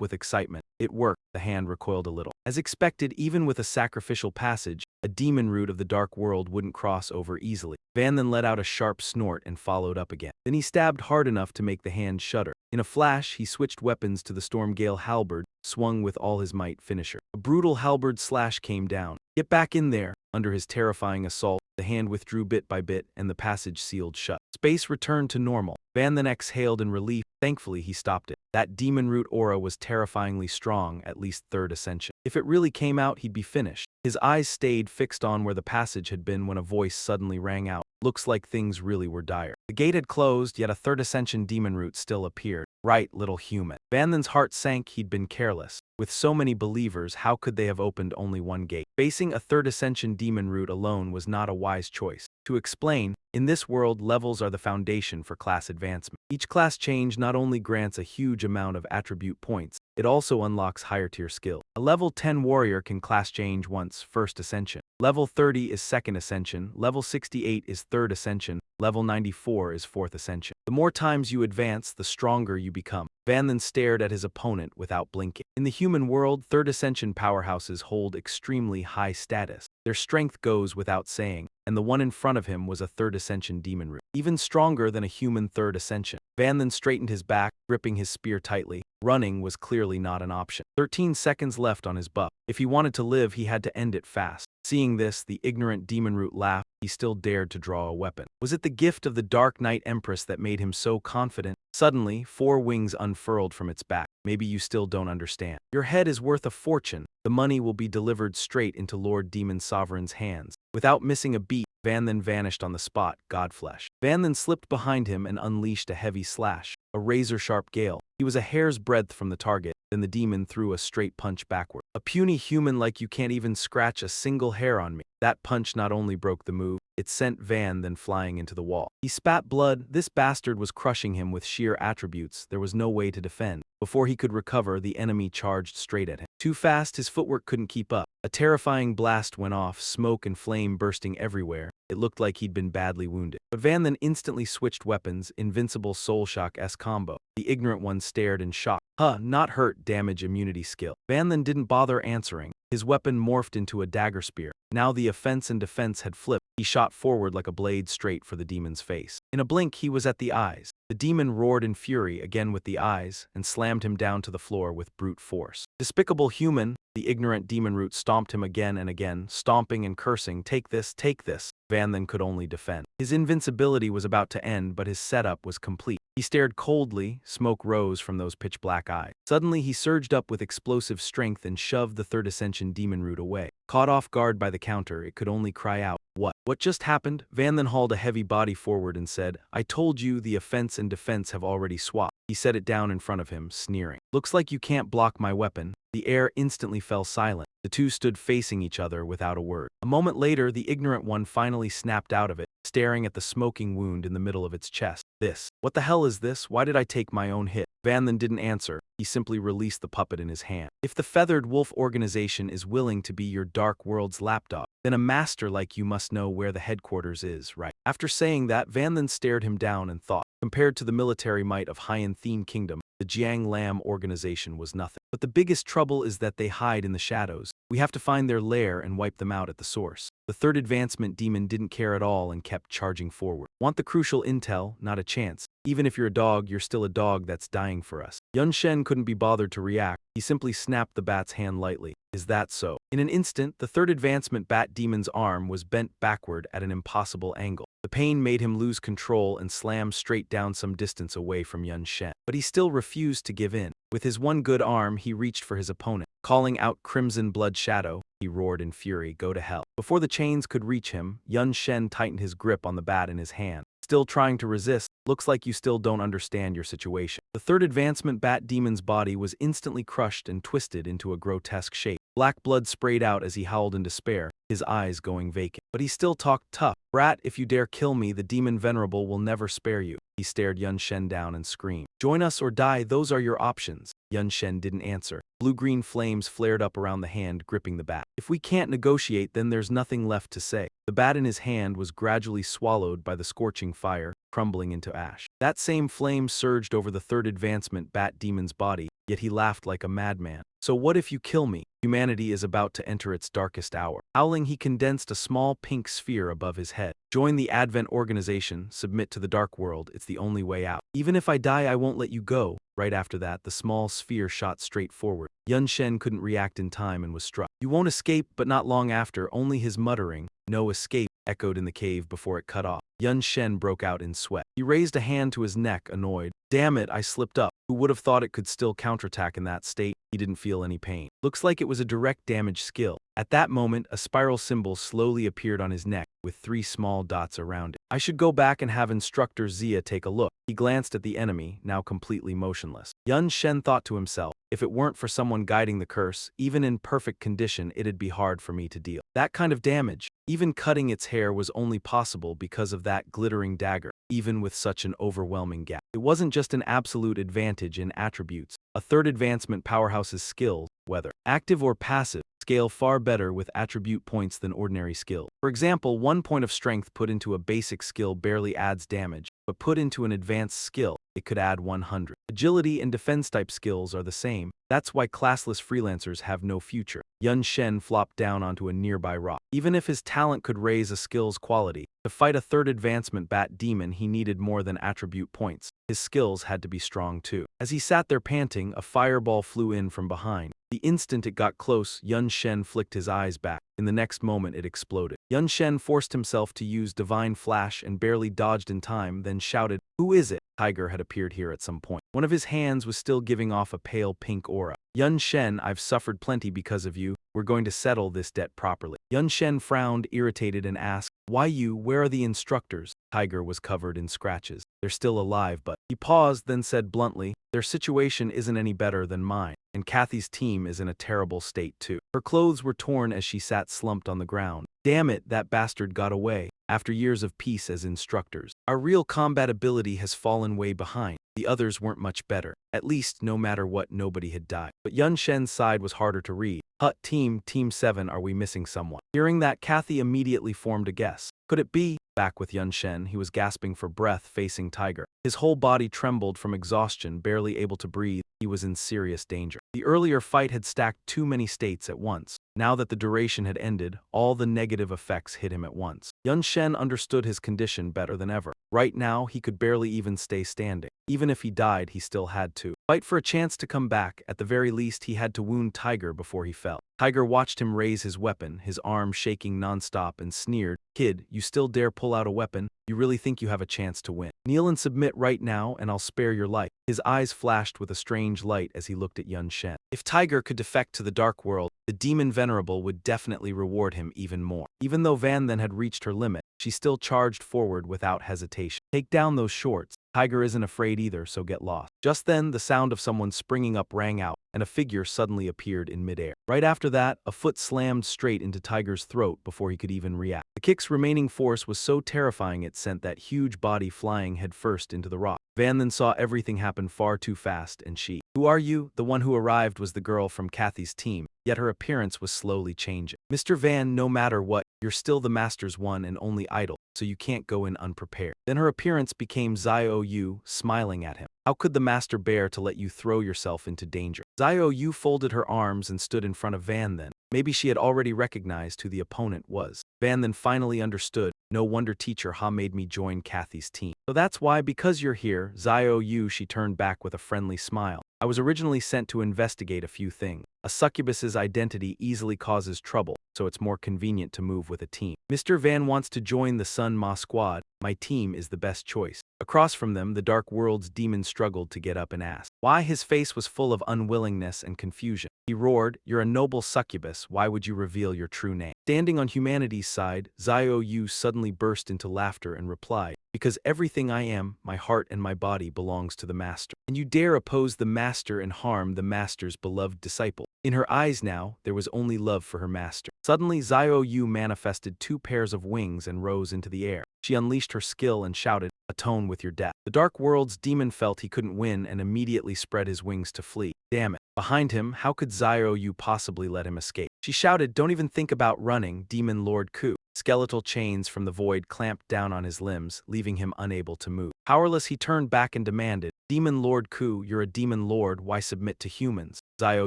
with excitement. It worked. The hand recoiled a little. As expected, even with a sacrificial passage, a demon root of the dark world wouldn't cross over easily. Van then let out a sharp snort and followed up again. Then he stabbed hard enough to make the hand shudder. In a flash, he switched weapons to the Stormgale halberd, swung with all his might, finisher. A brutal halberd slash came down. "Get back in there!" Under his terrifying assault, the hand withdrew bit by bit and the passage sealed shut. Space returned to normal. Van then exhaled in relief. Thankfully, he stopped it. That demon root aura was terrifyingly strong, at least third ascension. If it really came out, he'd be finished. His eyes stayed fixed on where the passage had been when a voice suddenly rang out. Looks like things really were dire. The gate had closed, yet a third ascension demon root still appeared. Right, little human. Van then's heart sank, he'd been careless. With so many believers, how could they have opened only one gate? Facing a third ascension demon root alone was not a wise choice. To explain, in this world, levels are the foundation for class advancement. Each class change not only grants a huge amount of attribute points, it also unlocks higher tier skill. A level 10 warrior can class change once, first ascension. Level 30 is second ascension, level 68 is third ascension, level 94 is fourth ascension. The more times you advance, the stronger you become. Van then stared at his opponent without blinking. In the human world, third ascension powerhouses hold extremely high status. Their strength goes without saying, and the one in front of him was a third ascension demon root, even stronger than a human third ascension. Van then straightened his back, gripping his spear tightly. Running was clearly not an option. 13 seconds left on his buff. If he wanted to live, he had to end it fast. Seeing this, the ignorant demon root laughed. He still dared to draw a weapon. Was it the gift of the Dark Knight Empress that made him so confident? Suddenly, 4 wings unfurled from its back. Maybe you still don't understand. Your head is worth a fortune. The money will be delivered straight into Lord Demon Sovereign's hands. Without missing a beat, Van then vanished on the spot, Godflesh. Van then slipped behind him and unleashed a heavy slash, a razor-sharp gale. He was a hair's breadth from the target, then the demon threw a straight punch backward. "A puny human like you can't even scratch a single hair on me." That punch not only broke the move, it sent Van then flying into the wall. He spat blood. This bastard was crushing him with sheer attributes. There was no way to defend. Before he could recover, the enemy charged straight at him. Too fast, his footwork couldn't keep up. A terrifying blast went off, smoke and flame bursting everywhere. It looked like he'd been badly wounded. But Van then instantly switched weapons, invincible Soul Shock-esque combo. The ignorant one stared in shock. Not hurt, damage immunity skill. Van then didn't bother answering. His weapon morphed into a dagger spear. Now the offense and defense had flipped. He shot forward like a blade straight for the demon's face. In a blink, he was at the eyes. The demon roared in fury, again with the eyes, and slammed him down to the floor with brute force. Despicable human, the ignorant demon root stomped him again and again, stomping and cursing, "Take this, take this." Van then could only defend. His invincibility was about to end, but his setup was complete. He stared coldly, smoke rose from those pitch-black eyes. Suddenly he surged up with explosive strength and shoved the third ascension demon root away. Caught off guard by the counter, it could only cry out, "What? What just happened?" Van then hauled a heavy body forward and said, "I told you the offense and defense have already swapped." He set it down in front of him, sneering. "Looks like you can't block my weapon." The air instantly fell silent. The two stood facing each other without a word. A moment later, the ignorant one finally snapped out of it, staring at the smoking wound in the middle of its chest. "This. What the hell is this? Why did I take my own hit?" Van then didn't answer. He simply released the puppet in his hand. If the Feathered Wolf organization is willing to be your Dark World's lapdog, then a master like you must know where the headquarters is, right? After saying that, Van then stared him down and thought, compared to the military might of Haiyan Theme Kingdom, the Jiang Lam organization was nothing. But the biggest trouble is that they hide in the shadows. We have to find their lair and wipe them out at the source. The third advancement demon didn't care at all and kept charging forward. Want the crucial intel? Not a chance. Even if you're a dog, you're still a dog that's dying for us. Yun Shen couldn't be bothered to react. He simply snapped the bat's hand lightly. Is that so? In an instant, the third advancement bat demon's arm was bent backward at an impossible angle. The pain made him lose control and slam straight down some distance away from Yun Shen. But he still refused to give in. With his one good arm, he reached for his opponent. Calling out Crimson Blood Shadow, he roared in fury, "Go to hell." Before the chains could reach him, Yun Shen tightened his grip on the bat in his hand. Still trying to resist, looks like you still don't understand your situation. The third advancement bat demon's body was instantly crushed and twisted into a grotesque shape. Black blood sprayed out as he howled in despair, his eyes going vacant. But he still talked tough. "Brat, if you dare kill me, the demon venerable will never spare you." He stared Yun Shen down and screamed, "Join us or die, those are your options." Yun Shen didn't answer. Blue-green flames flared up around the hand gripping the bat. "If we can't negotiate, then there's nothing left to say." The bat in his hand was gradually swallowed by the scorching fire, crumbling into ash. That same flame surged over the third advancement bat demon's body, yet he laughed like a madman. "So what if you kill me? Humanity is about to enter its darkest hour." Howling, he condensed a small pink sphere above his head. "Join the Advent organization, submit to the Dark World, it's the only way out. Even if I die, I won't let you go." Right after that, the small sphere shot straight forward. Yun Shen couldn't react in time and was struck. "You won't escape," but not long after, only his muttering, "No escape," echoed in the cave before it cut off. Yun Shen broke out in sweat. He raised a hand to his neck, annoyed. "Damn it, I slipped up." Who would have thought it could still counterattack in that state? He didn't feel any pain. Looks like it was a direct damage skill. At that moment, a spiral symbol slowly appeared on his neck, with 3 small dots around it. "I should go back and have Instructor Zia take a look." He glanced at the enemy, now completely motionless. Yun Shen thought to himself, if it weren't for someone guiding the curse, even in perfect condition, it'd be hard for me to deal. That kind of damage. Even cutting its hair was only possible because of that glittering dagger, even with such an overwhelming gap. It wasn't just an absolute advantage in attributes. A third advancement powerhouse's skills, whether active or passive, scale far better with attribute points than ordinary skill. For example, 1 point of strength put into a basic skill barely adds damage, but put into an advanced skill, it could add 100. Agility and defense type skills are the same. That's why classless freelancers have no future. Yun Shen flopped down onto a nearby rock. Even if his talent could raise a skill's quality, to fight a third advancement bat demon he needed more than attribute points. His skills had to be strong too. As he sat there panting, a fireball flew in from behind. The instant it got close, Yun Shen flicked his eyes back. In the next moment it exploded. Yun Shen forced himself to use Divine Flash and barely dodged in time, then shouted, "Who is it?" Tiger had appeared here at some point. One of his hands was still giving off a pale pink aura. "Yun Shen, I've suffered plenty because of you. We're going to settle this debt properly." Yun Shen frowned, irritated, and asked, "Why you? Where are the instructors?" Tiger was covered in scratches. "They're still alive, but..." He paused, then said bluntly, "Their situation isn't any better than mine. And Kathy's team is in a terrible state too." Her clothes were torn as she sat slumped on the ground. "Damn it, that bastard got away. After years of peace as instructors, our real combat ability has fallen way behind. The others weren't much better. At least, no matter what, nobody had died." But Yun Shen's side was harder to read. Team 7, are we missing someone?" Hearing that, Kathy immediately formed a guess. Could it be? Back with Yun Shen, he was gasping for breath, facing Tiger. His whole body trembled from exhaustion, barely able to breathe. He was in serious danger. The earlier fight had stacked too many states at once. Now that the duration had ended, all the negative effects hit him at once. Yun Shen understood his condition better than ever. Right now, he could barely even stay standing. Even if he died, he still had to fight for a chance to come back. At the very least, he had to wound Tiger before he fell. Tiger watched him raise his weapon, his arm shaking nonstop, and sneered, "Kid, you still dare pull out a weapon? You really think you have a chance to win? Kneel and submit right now, and I'll spare your life." His eyes flashed with a strange light as he looked at Yun Shen. If Tiger could defect to the Dark World, the demon venerable would definitely reward him even more. Even though Van then had reached her limit, she still charged forward without hesitation. Take down those shorts. Tiger isn't afraid either, so get lost. Just then, the sound of someone springing up rang out, and a figure suddenly appeared in midair. Right after that, a foot slammed straight into Tiger's throat before he could even react. The kick's remaining force was so terrifying it sent that huge body flying headfirst into the rock. Van then saw everything happen far too fast, and she, "Who are you?" The one who arrived was the girl from Kathy's team, yet her appearance was slowly changing. "Mr. Van, no matter what, you're still the master's one and only idol, so you can't go in unprepared." Then her appearance became Zio Yu, smiling at him. "How could the master bear to let you throw yourself into danger?" Zio Yu folded her arms and stood in front of Van then. Maybe she had already recognized who the opponent was. Van then finally understood. "No wonder Teacher Ha made me join Kathy's team. So that's why, because you're here, Zio Yu," she turned back with a friendly smile. "I was originally sent to investigate a few things. A succubus's identity easily causes trouble, so it's more convenient to move with a team. Mr. Van wants to join the Sun Ma squad. My team is the best choice." Across from them, the Dark World's demon struggled to get up and ask why. His face was full of unwillingness and confusion. He roared, "You're a noble succubus, why would you reveal your true name?" Standing on humanity's side, Zio Yu suddenly burst into laughter and replied, "Because everything I am, my heart and my body, belongs to the master. And you dare oppose the master and harm the master's beloved disciple." In her eyes now, there was only love for her master. Suddenly, Zio Yu manifested 2 pairs of wings and rose into the air. She unleashed her skill and shouted, "Atone with your death." The Dark World's demon felt he couldn't win and immediately spread his wings to flee. Damn it. Behind him, how could Zio Yu possibly let him escape? She shouted, "Don't even think about running, Demon Lord Ku." Skeletal chains from the void clamped down on his limbs, leaving him unable to move. Powerless, he turned back and demanded, "Demon Lord Ku, you're a demon lord, why submit to humans?" Zio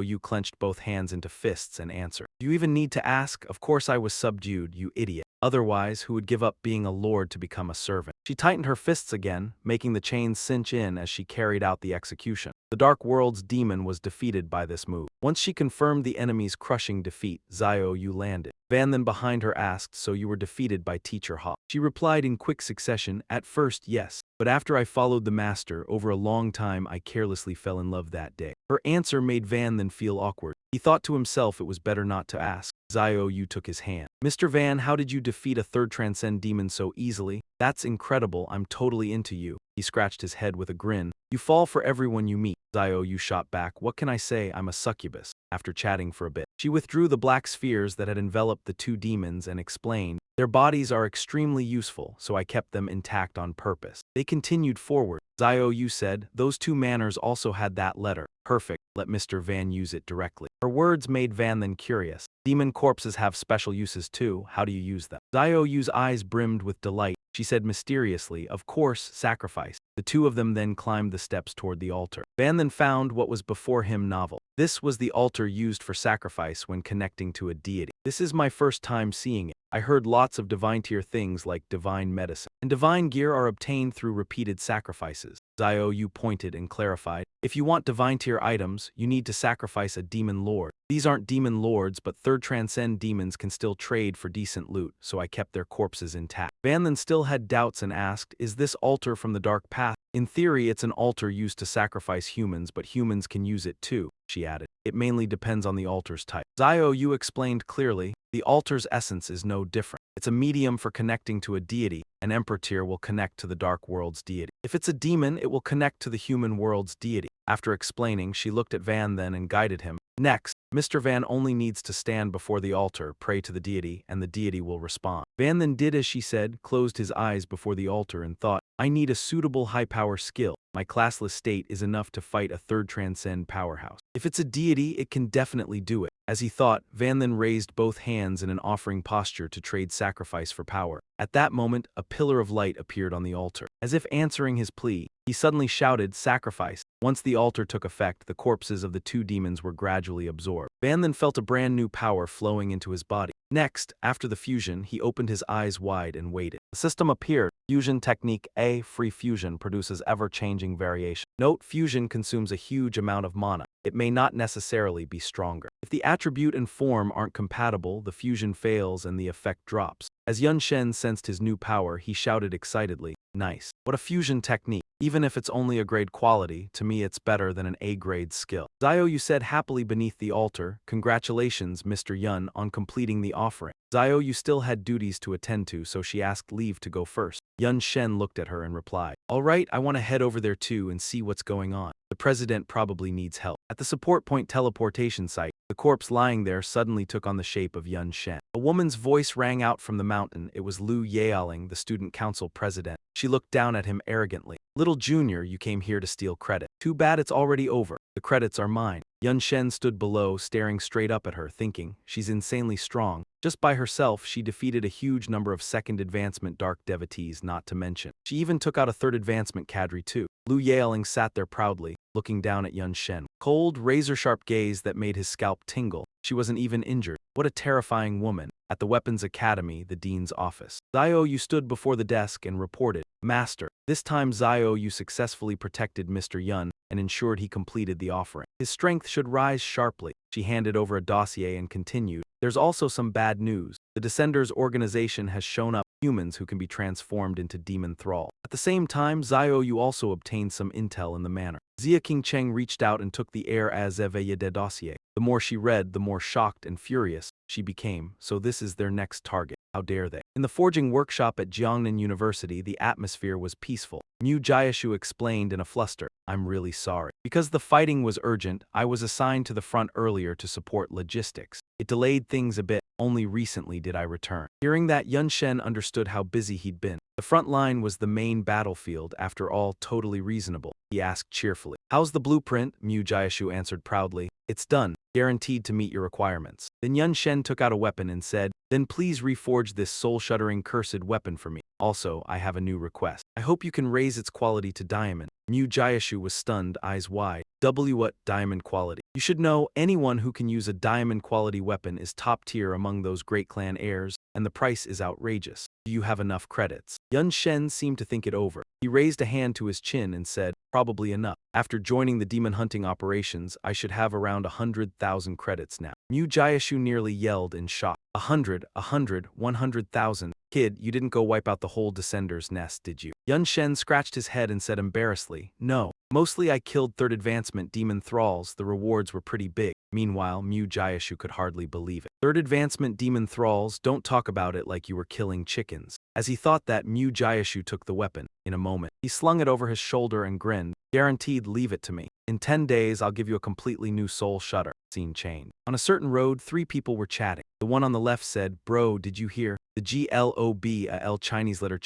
Yu clenched both hands into fists and answered, "Do you even need to ask? Of course I was subdued, you idiot. Otherwise, who would give up being a lord to become a servant?" She tightened her fists again, making the chains cinch in as she carried out the execution. The Dark World's demon was defeated by this move. Once she confirmed the enemy's crushing defeat, Zio Yu landed. Van then behind her asked, "So you were defeated by Teacher Ha?" She replied in quick succession, "At first, yes. But after I followed the master, over a long time I carelessly fell in love that day." Her answer made Van then feel awkward. He thought to himself it was better not to ask. Zio Yu took his hand. "Mr. Van, how did you defeat a third transcend demon so easily? That's incredible, I'm totally into you." He scratched his head with a grin. "You fall for everyone you meet." Zio Yu shot back, "What can I say, I'm a succubus." After chatting for a bit, she withdrew the black spheres that had enveloped the 2 demons and explained, "Their bodies are extremely useful, so I kept them intact on purpose." They continued forward. Zio Yu said, "Those 2 manners also had that letter. Perfect, let Mr. Van use it directly." Her words made Van then curious. "Demon corpses have special uses too, how do you use them?" Zio Yu's eyes brimmed with delight. She said mysteriously, "Of course, sacrifice." The 2 of them then climbed the steps toward the altar. Van then found what was before him novel. This was the altar used for sacrifice when connecting to a deity. "This is my first time seeing it. I heard lots of divine tier things like divine medicine and divine gear are obtained through repeated sacrifices." Zio Yu pointed and clarified, "If you want divine tier items, you need to sacrifice a demon lord. These aren't demon lords, but third transcend demons can still trade for decent loot, so I kept their corpses intact." Van then still had doubts and asked, "Is this altar from the dark path?" "In theory, it's an altar used to sacrifice humans, but humans can use it too," she added. "It mainly depends on the altar's type." Zio Yu explained clearly, "The altar's essence is no different. It's a medium for connecting to a deity. An emperor tier will connect to the Dark World's deity. If it's a demon, it will connect to the human world's deity." After explaining, she looked at Van then and guided him. "Next, Mr. Van only needs to stand before the altar, pray to the deity, and the deity will respond." Van then did as she said, closed his eyes before the altar and thought, "I need a suitable high-power skill. My classless state is enough to fight a third transcend powerhouse. If it's a deity, it can definitely do it." As he thought, Van then raised both hands in an offering posture to trade sacrifice for power. At that moment, a pillar of light appeared on the altar. As if answering his plea, he suddenly shouted, "Sacrifice." Once the altar took effect, the corpses of the 2 demons were gradually absorbed. Van then felt a brand new power flowing into his body. Next, after the fusion, he opened his eyes wide and waited. The system appeared. Fusion Technique A. Free fusion produces ever-changing variation. Note: fusion consumes a huge amount of mana. It may not necessarily be stronger. If the attribute and form aren't compatible, the fusion fails and the effect drops. As Yun Shen sensed his new power, he shouted excitedly, "Nice. What a fusion technique. Even if it's only a grade quality, to me it's better than an A-grade skill." Xiaoyu said happily beneath the altar, "Congratulations, Mr. Yun, on completing the offering." Xiaoyu still had duties to attend to, so she asked leave to go first. Yun Shen looked at her and replied, "All right, I want to head over there too and see what's going on. The president probably needs help." At the support point teleportation site, the corpse lying there suddenly took on the shape of Yun Shen. A woman's voice rang out from the mountain. It was Lu Yaoling, the student council president. She looked down at him arrogantly. "Little junior, you came here to steal credit. Too bad it's already over. The credits are mine." Yun Shen stood below, staring straight up at her, thinking, she's insanely strong. Just by herself, she defeated a huge number of second advancement dark devotees, not to mention. She even took out a third advancement cadre too. Lu Yaoling sat there proudly, looking down at Yun Shen. Cold, razor-sharp gaze that made his scalp tingle. She wasn't even injured. What a terrifying woman. At the Weapons Academy, the dean's office, Xiaoyu stood before the desk and reported, "Master, this time Xiaoyu successfully protected Mr. Yun and ensured he completed the offering. His strength should rise sharply." She handed over a dossier and continued, "There's also some bad news. The Descenders organization has shown up humans who can be transformed into demon thrall. At the same time, Xiaoyu also obtained some intel in the manner." Zia Qingcheng reached out and took the air as Eveye de dossier. The more she read, the more shocked and furious she became. So this is their next target. How dare they? In the forging workshop at Jiangnan University, the atmosphere was peaceful. Mu Jiashu explained in a fluster, "I'm really sorry. Because the fighting was urgent, I was assigned to the front earlier to support logistics. It delayed things a bit. Only recently did I return." Hearing that, Yun Shen understood how busy he'd been. The front line was the main battlefield, after all, totally reasonable. He asked cheerfully, "How's the blueprint?" Mu Jiashu answered proudly, "It's done. Guaranteed to meet your requirements." Then Yun Shen took out a weapon and said, "Then please reforge this soul-shuddering cursed weapon for me. Also, I have a new request. I hope you can raise its quality to diamond." Mu Jiashu was stunned, eyes wide. What diamond quality? You should know, anyone who can use a diamond quality weapon is top tier among those great clan heirs, and the price is outrageous. Do you have enough credits? Yun Shen seemed to think it over. He raised a hand to his chin and said, "Probably enough. After joining the demon hunting operations, I should have around 100,000 credits now." Mu Jiashu nearly yelled in shock. 100,000. Kid, you didn't go wipe out the whole Descender's nest, did you? Yun Shen scratched his head and said embarrassedly, "No. Mostly I killed third advancement demon thralls. The rewards were pretty big." Meanwhile, Mu Jiashu could hardly believe it. "Third advancement demon thralls, don't talk about it like you were killing chickens." As he thought that, Mu Jiashu took the weapon. In a moment, he slung it over his shoulder and grinned, "Guaranteed, leave it to me. In 10 days, I'll give you a completely new soul shutter." Scene changed. On a certain road, 3 people were chatting. The one on the left said, "Bro, did you hear? The GLOBAL Chinese letter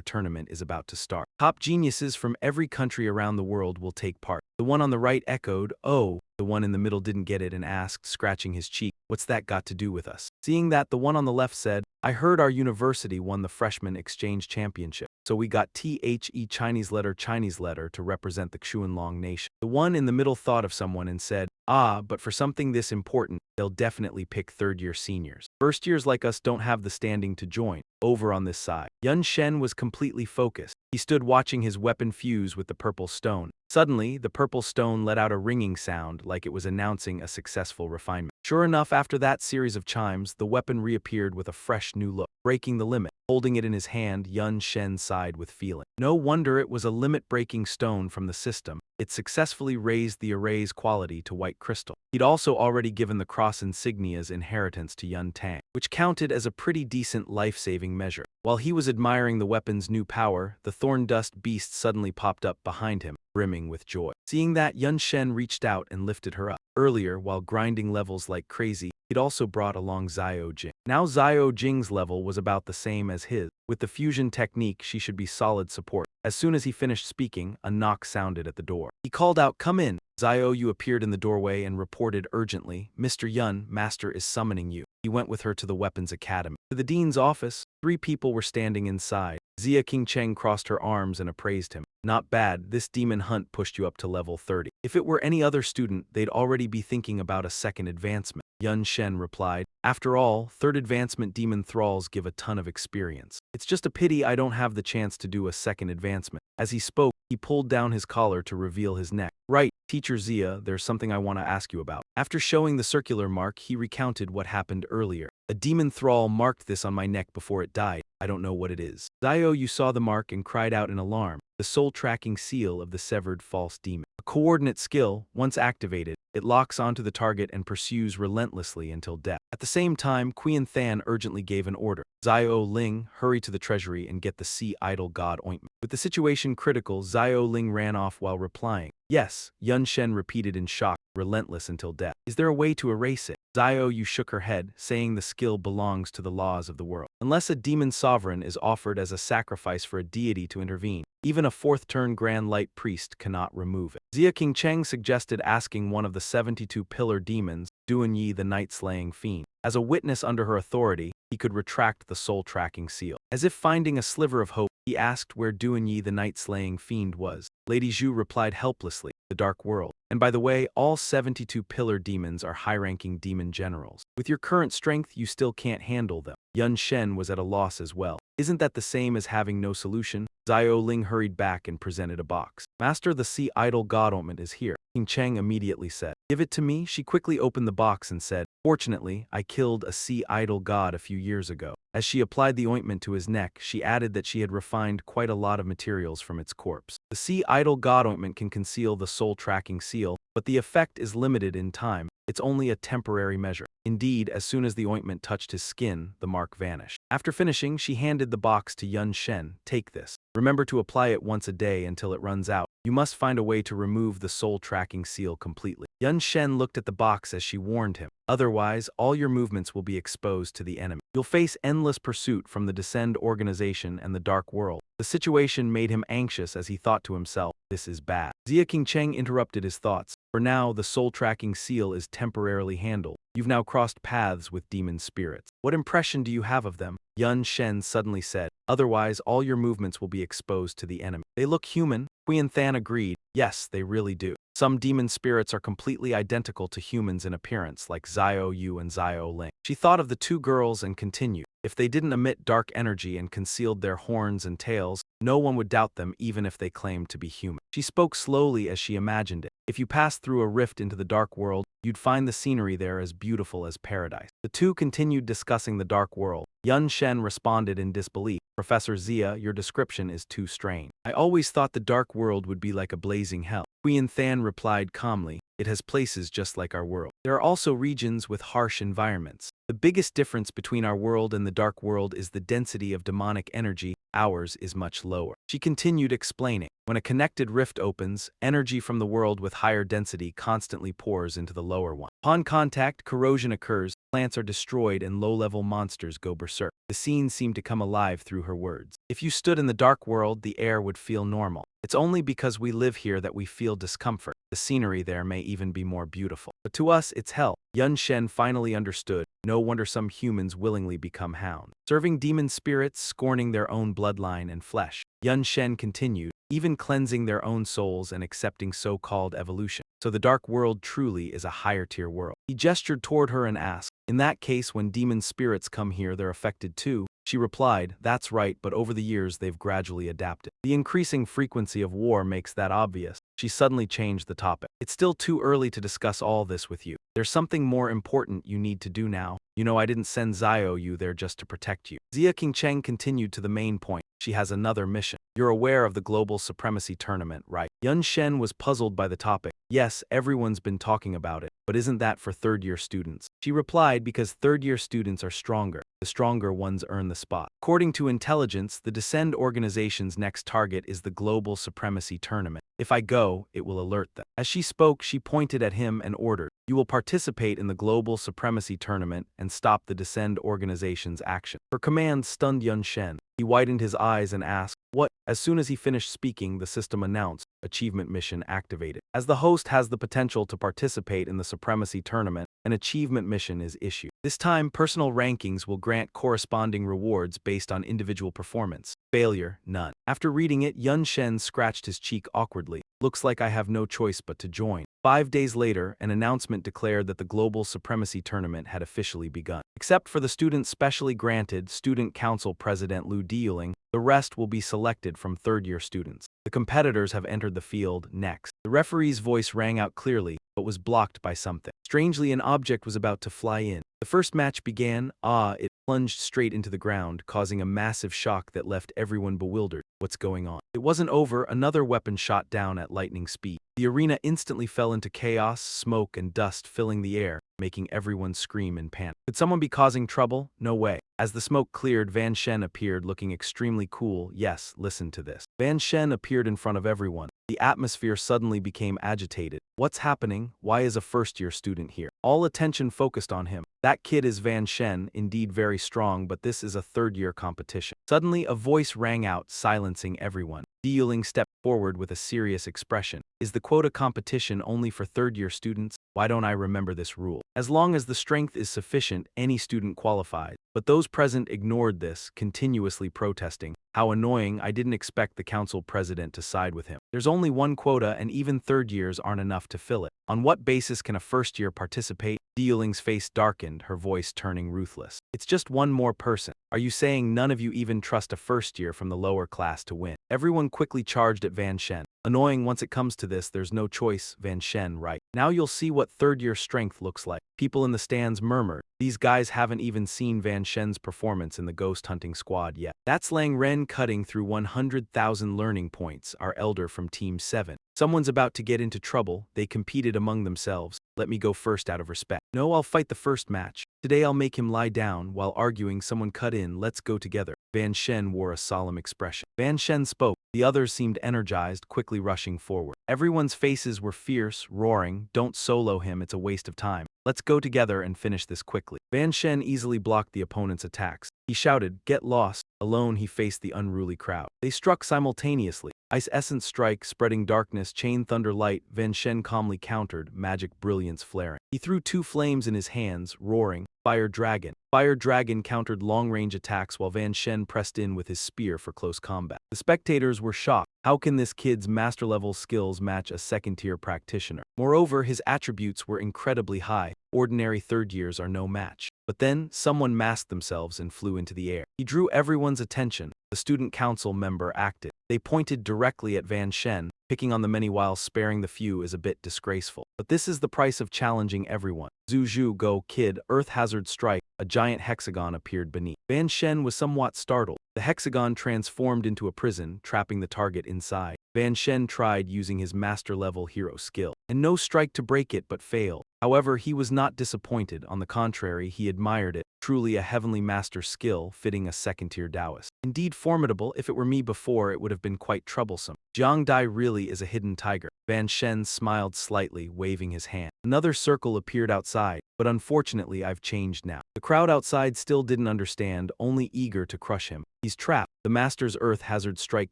tournament is about to start. Top geniuses from every country around the world will take part." The one on the right echoed, "Oh." The one in the middle didn't get it and asked, scratching his cheek, "What's that got to do with us?" Seeing that, the one on the left said, "I heard our university won the freshman exchange championship, so we got THE Chinese letter to represent the Xuanlong nation." The one in the middle thought of someone and said, "Ah, but for something this important, they'll definitely pick third-year seniors. First years like us don't have the standing to join." Over on this side, Yun Shen was completely focused. He stood watching his weapon fuse with the purple stone. Suddenly, the purple stone let out a ringing sound like it was announcing a successful refinement. Sure enough, after that series of chimes, the weapon reappeared with a fresh new look, breaking the limit. Holding it in his hand, Yun Shen sighed with feeling. No wonder it was a limit-breaking stone from the system. It successfully raised the array's quality to white crystal. He'd also already given the cross insignia's inheritance to Yun Tang, which counted as a pretty decent life-saving measure. While he was admiring the weapon's new power, the thorn dust beast suddenly popped up behind him, brimming with joy. Seeing that, Yun Shen reached out and lifted her up. Earlier, while grinding levels like crazy, he'd also brought along Xiao Jing. Now Xiao Jing's level was about the same as his. With the fusion technique, she should be solid support. As soon as he finished speaking, a knock sounded at the door. He called out, "Come in." Xiaoyu appeared in the doorway and reported urgently, "Mr. Yun, Master is summoning you." He went with her to the Weapons Academy. To the dean's office, 3 people were standing inside. Zia Qingcheng crossed her arms and appraised him. "Not bad, this demon hunt pushed you up to level 30. If it were any other student, they'd already be thinking about a second advancement." Yun Shen replied, "After all, third advancement demon thralls give a ton of experience. It's just a pity I don't have the chance to do a second advancement." As he spoke, he pulled down his collar to reveal his neck. Right, Teacher Zia, there's something I want to ask you about. After showing the circular mark, he recounted what happened earlier. A demon thrall marked this on my neck before it died. I don't know what it is. Zio, you saw the mark and cried out in alarm. The soul-tracking seal of the severed false demon. A coordinate skill, once activated, it locks onto the target and pursues relentlessly until death. At the same time, Qian Than urgently gave an order. Zio Ling, hurry to the treasury and get the Sea Idol God ointment. With the situation critical, Zio Ling ran off while replying. Yes, Yun Shen repeated in shock, relentless until death. Is there a way to erase it? Zio Yu shook her head, saying the skill belongs to the laws of the world. Unless a demon sovereign is offered as a sacrifice for a deity to intervene, even a fourth-turn Grand Light Priest cannot remove it. Zia Qingcheng suggested asking one of the 72 pillar demons, Duan Yi the night-slaying fiend. As a witness under her authority, he could retract the soul-tracking seal. As if finding a sliver of hope, he asked where Duan Yi the night-slaying fiend was. Lady Zhu replied helplessly, the dark world. And by the way, all 72 pillar demons are high-ranking demon generals. With your current strength, you still can't handle them. Yun Shen was at a loss as well. Isn't that the same as having no solution? Zio Ling hurried back and presented a box. Master, the Sea Idol God ointment is here. King Cheng immediately said. Give it to me. She quickly opened the box and said, Fortunately, I killed a sea idol god a few years ago. As she applied the ointment to his neck, she added that she had refined quite a lot of materials from its corpse. The sea idol god ointment can conceal the soul-tracking seal, but the effect is limited in time. It's only a temporary measure. Indeed, as soon as the ointment touched his skin, the mark vanished. After finishing, she handed the box to Yun Shen. Take this. Remember to apply it once a day until it runs out. You must find a way to remove the soul-tracking seal completely. Yun Shen looked at the box as she warned him. Otherwise, all your movements will be exposed to the enemy. You'll face endless pursuit from the Descend organization and the Dark World. The situation made him anxious as he thought to himself, this is bad. Zia Qingcheng interrupted his thoughts. For now, the soul-tracking seal is temporarily handled. You've now crossed paths with demon spirits. What impression do you have of them? Yun Shen suddenly said. Otherwise, all your movements will be exposed to the enemy. They look human. Qian Than agreed. Yes, they really do. Some demon spirits are completely identical to humans in appearance, like Zio Yu and Zio Ling. She thought of the two girls and continued. If they didn't emit dark energy and concealed their horns and tails, no one would doubt them even if they claimed to be human. She spoke slowly as she imagined it. If you passed through a rift into the dark world, you'd find the scenery there as beautiful as paradise. The two continued discussing the dark world. Yun Shen responded in disbelief. Professor Zia, your description is too strange. I always thought the dark world would be like a blazing hell. Qian Than replied calmly. It has places just like our world. There are also regions with harsh environments. The biggest difference between our world and the dark world is the density of demonic energy. Ours is much lower. She continued explaining. When a connected rift opens, energy from the world with higher density constantly pours into the lower one. Upon contact, corrosion occurs, plants are destroyed, and low-level monsters go berserk. The scene seemed to come alive through her words. If you stood in the dark world, the air would feel normal. It's only because we live here that we feel discomfort. The scenery there may even be more beautiful. But to us, it's hell. Yun Shen finally understood. No wonder some humans willingly become hounds. Serving demon spirits, scorning their own bloodline and flesh. Yun Shen continued, even cleansing their own souls and accepting so-called evolution. So the dark world truly is a higher-tier world. He gestured toward her and asked, in that case, when demon spirits come here, they're affected too? She replied, that's right, but over the years they've gradually adapted. The increasing frequency of war makes that obvious. She suddenly changed the topic. It's still too early to discuss all this with you. There's something more important you need to do now. You know, I didn't send Zio you there just to protect you. Zia Qingcheng continued to the main point. She has another mission. You're aware of the Global Supremacy Tournament, right? Yun Shen was puzzled by the topic. Yes, everyone's been talking about it, but isn't that for third-year students? She replied because third-year students are stronger. The stronger ones earn the spot. According to intelligence, the Descend organization's next target is the Global Supremacy Tournament. If I go, it will alert them. As she spoke, she pointed at him and ordered, you will participate in the Global Supremacy Tournament and stop the Descend organization's action. Her command stunned Yun Shen. He widened his eyes and asked, what? As soon as he finished speaking, the system announced, achievement mission activated. As the host has the potential to participate in the Supremacy Tournament, an achievement mission is issued. This time, personal rankings will grant corresponding rewards based on individual performance. Failure, none. After reading it, Yun Shen scratched his cheek awkwardly. Looks like I have no choice but to join. 5 days later, an announcement declared that the Global Supremacy Tournament had officially begun. Except for the students specially granted Student Council President Lu Diyuling, the rest will be selected from third-year students. The competitors have entered the field next. The referee's voice rang out clearly, but was blocked by something. Strangely, an object was about to fly in. The first match began. It plunged straight into the ground, causing a massive shock that left everyone bewildered. What's going on? It wasn't over. Another weapon shot down at lightning speed. The arena instantly fell into chaos, smoke and dust filling the air, making everyone scream in panic. Could someone be causing trouble? No way. As the smoke cleared, Van Shen appeared looking extremely cool. Yes, listen to this. Van Shen appeared in front of everyone. The atmosphere suddenly became agitated. What's happening? Why is a first-year student here? All attention focused on him. That kid is Van Shen, indeed very strong, but this is a third-year competition. Suddenly, a voice rang out, silencing everyone. Diyuling stepped forward with a serious expression. Is the quota competition only for third-year students? Why don't I remember this rule? As long as the strength is sufficient, any student qualifies. But those present ignored this, continuously protesting. How annoying, I didn't expect the council president to side with him. There's only one quota and even third years aren't enough to fill it. On what basis can a first year participate? Diyuling's face darkened, her voice turning ruthless. It's just one more person. Are you saying none of you even trust a first year from the lower class to win? Everyone quickly charged at Van Shen. Annoying, once it comes to this, there's no choice, Van Shen, right? Now you'll see what third-year strength looks like. People in the stands murmured. These guys haven't even seen Van Shen's performance in the ghost hunting squad yet. That's Lang Ren cutting through 100,000 learning points, our elder from Team 7. Someone's about to get into trouble. They competed among themselves. Let me go first out of respect. No, I'll fight the first match. Today I'll make him lie down. While arguing, someone cut in. Let's go together. Van Shen wore a solemn expression. Van Shen spoke. The others seemed energized, quickly rushing forward. Everyone's faces were fierce, roaring. Don't solo him, it's a waste of time. Let's go together and finish this quickly. Van Shen easily blocked the opponent's attacks. He shouted, get lost. Alone, he faced the unruly crowd. They struck simultaneously. Ice Essence Strike, spreading darkness, Chain Thunder Light, Van Shen calmly countered, magic brilliance flaring. He threw two flames in his hands, roaring, Fire Dragon. Fire Dragon countered long-range attacks while Van Shen pressed in with his spear for close combat. The spectators were shocked. How can this kid's master-level skills match a second-tier practitioner? Moreover, his attributes were incredibly high. Ordinary third years are no match. But then, someone masked themselves and flew into the air. He drew everyone's attention. The student council member acted. They pointed directly at Van Shen. Picking on the many while sparing the few is a bit disgraceful. But this is the price of challenging everyone. Zhu Go Kid, Earth Hazard Strike. A giant hexagon appeared beneath. Van Shen was somewhat startled. The hexagon transformed into a prison, trapping the target inside. Van Shen tried using his master-level hero skill, and no strike to break it but failed. However, he was not disappointed. On the contrary, he admired it. Truly a heavenly master skill, fitting a second-tier Taoist. Indeed formidable. If it were me before, it would have been quite troublesome. Jiang Dai really is a hidden tiger. Van Shen smiled slightly, waving his hand. Another circle appeared outside, but unfortunately I've changed now. The crowd outside still didn't understand, only eager to crush him. He's trapped. The master's Earth Hazard Strike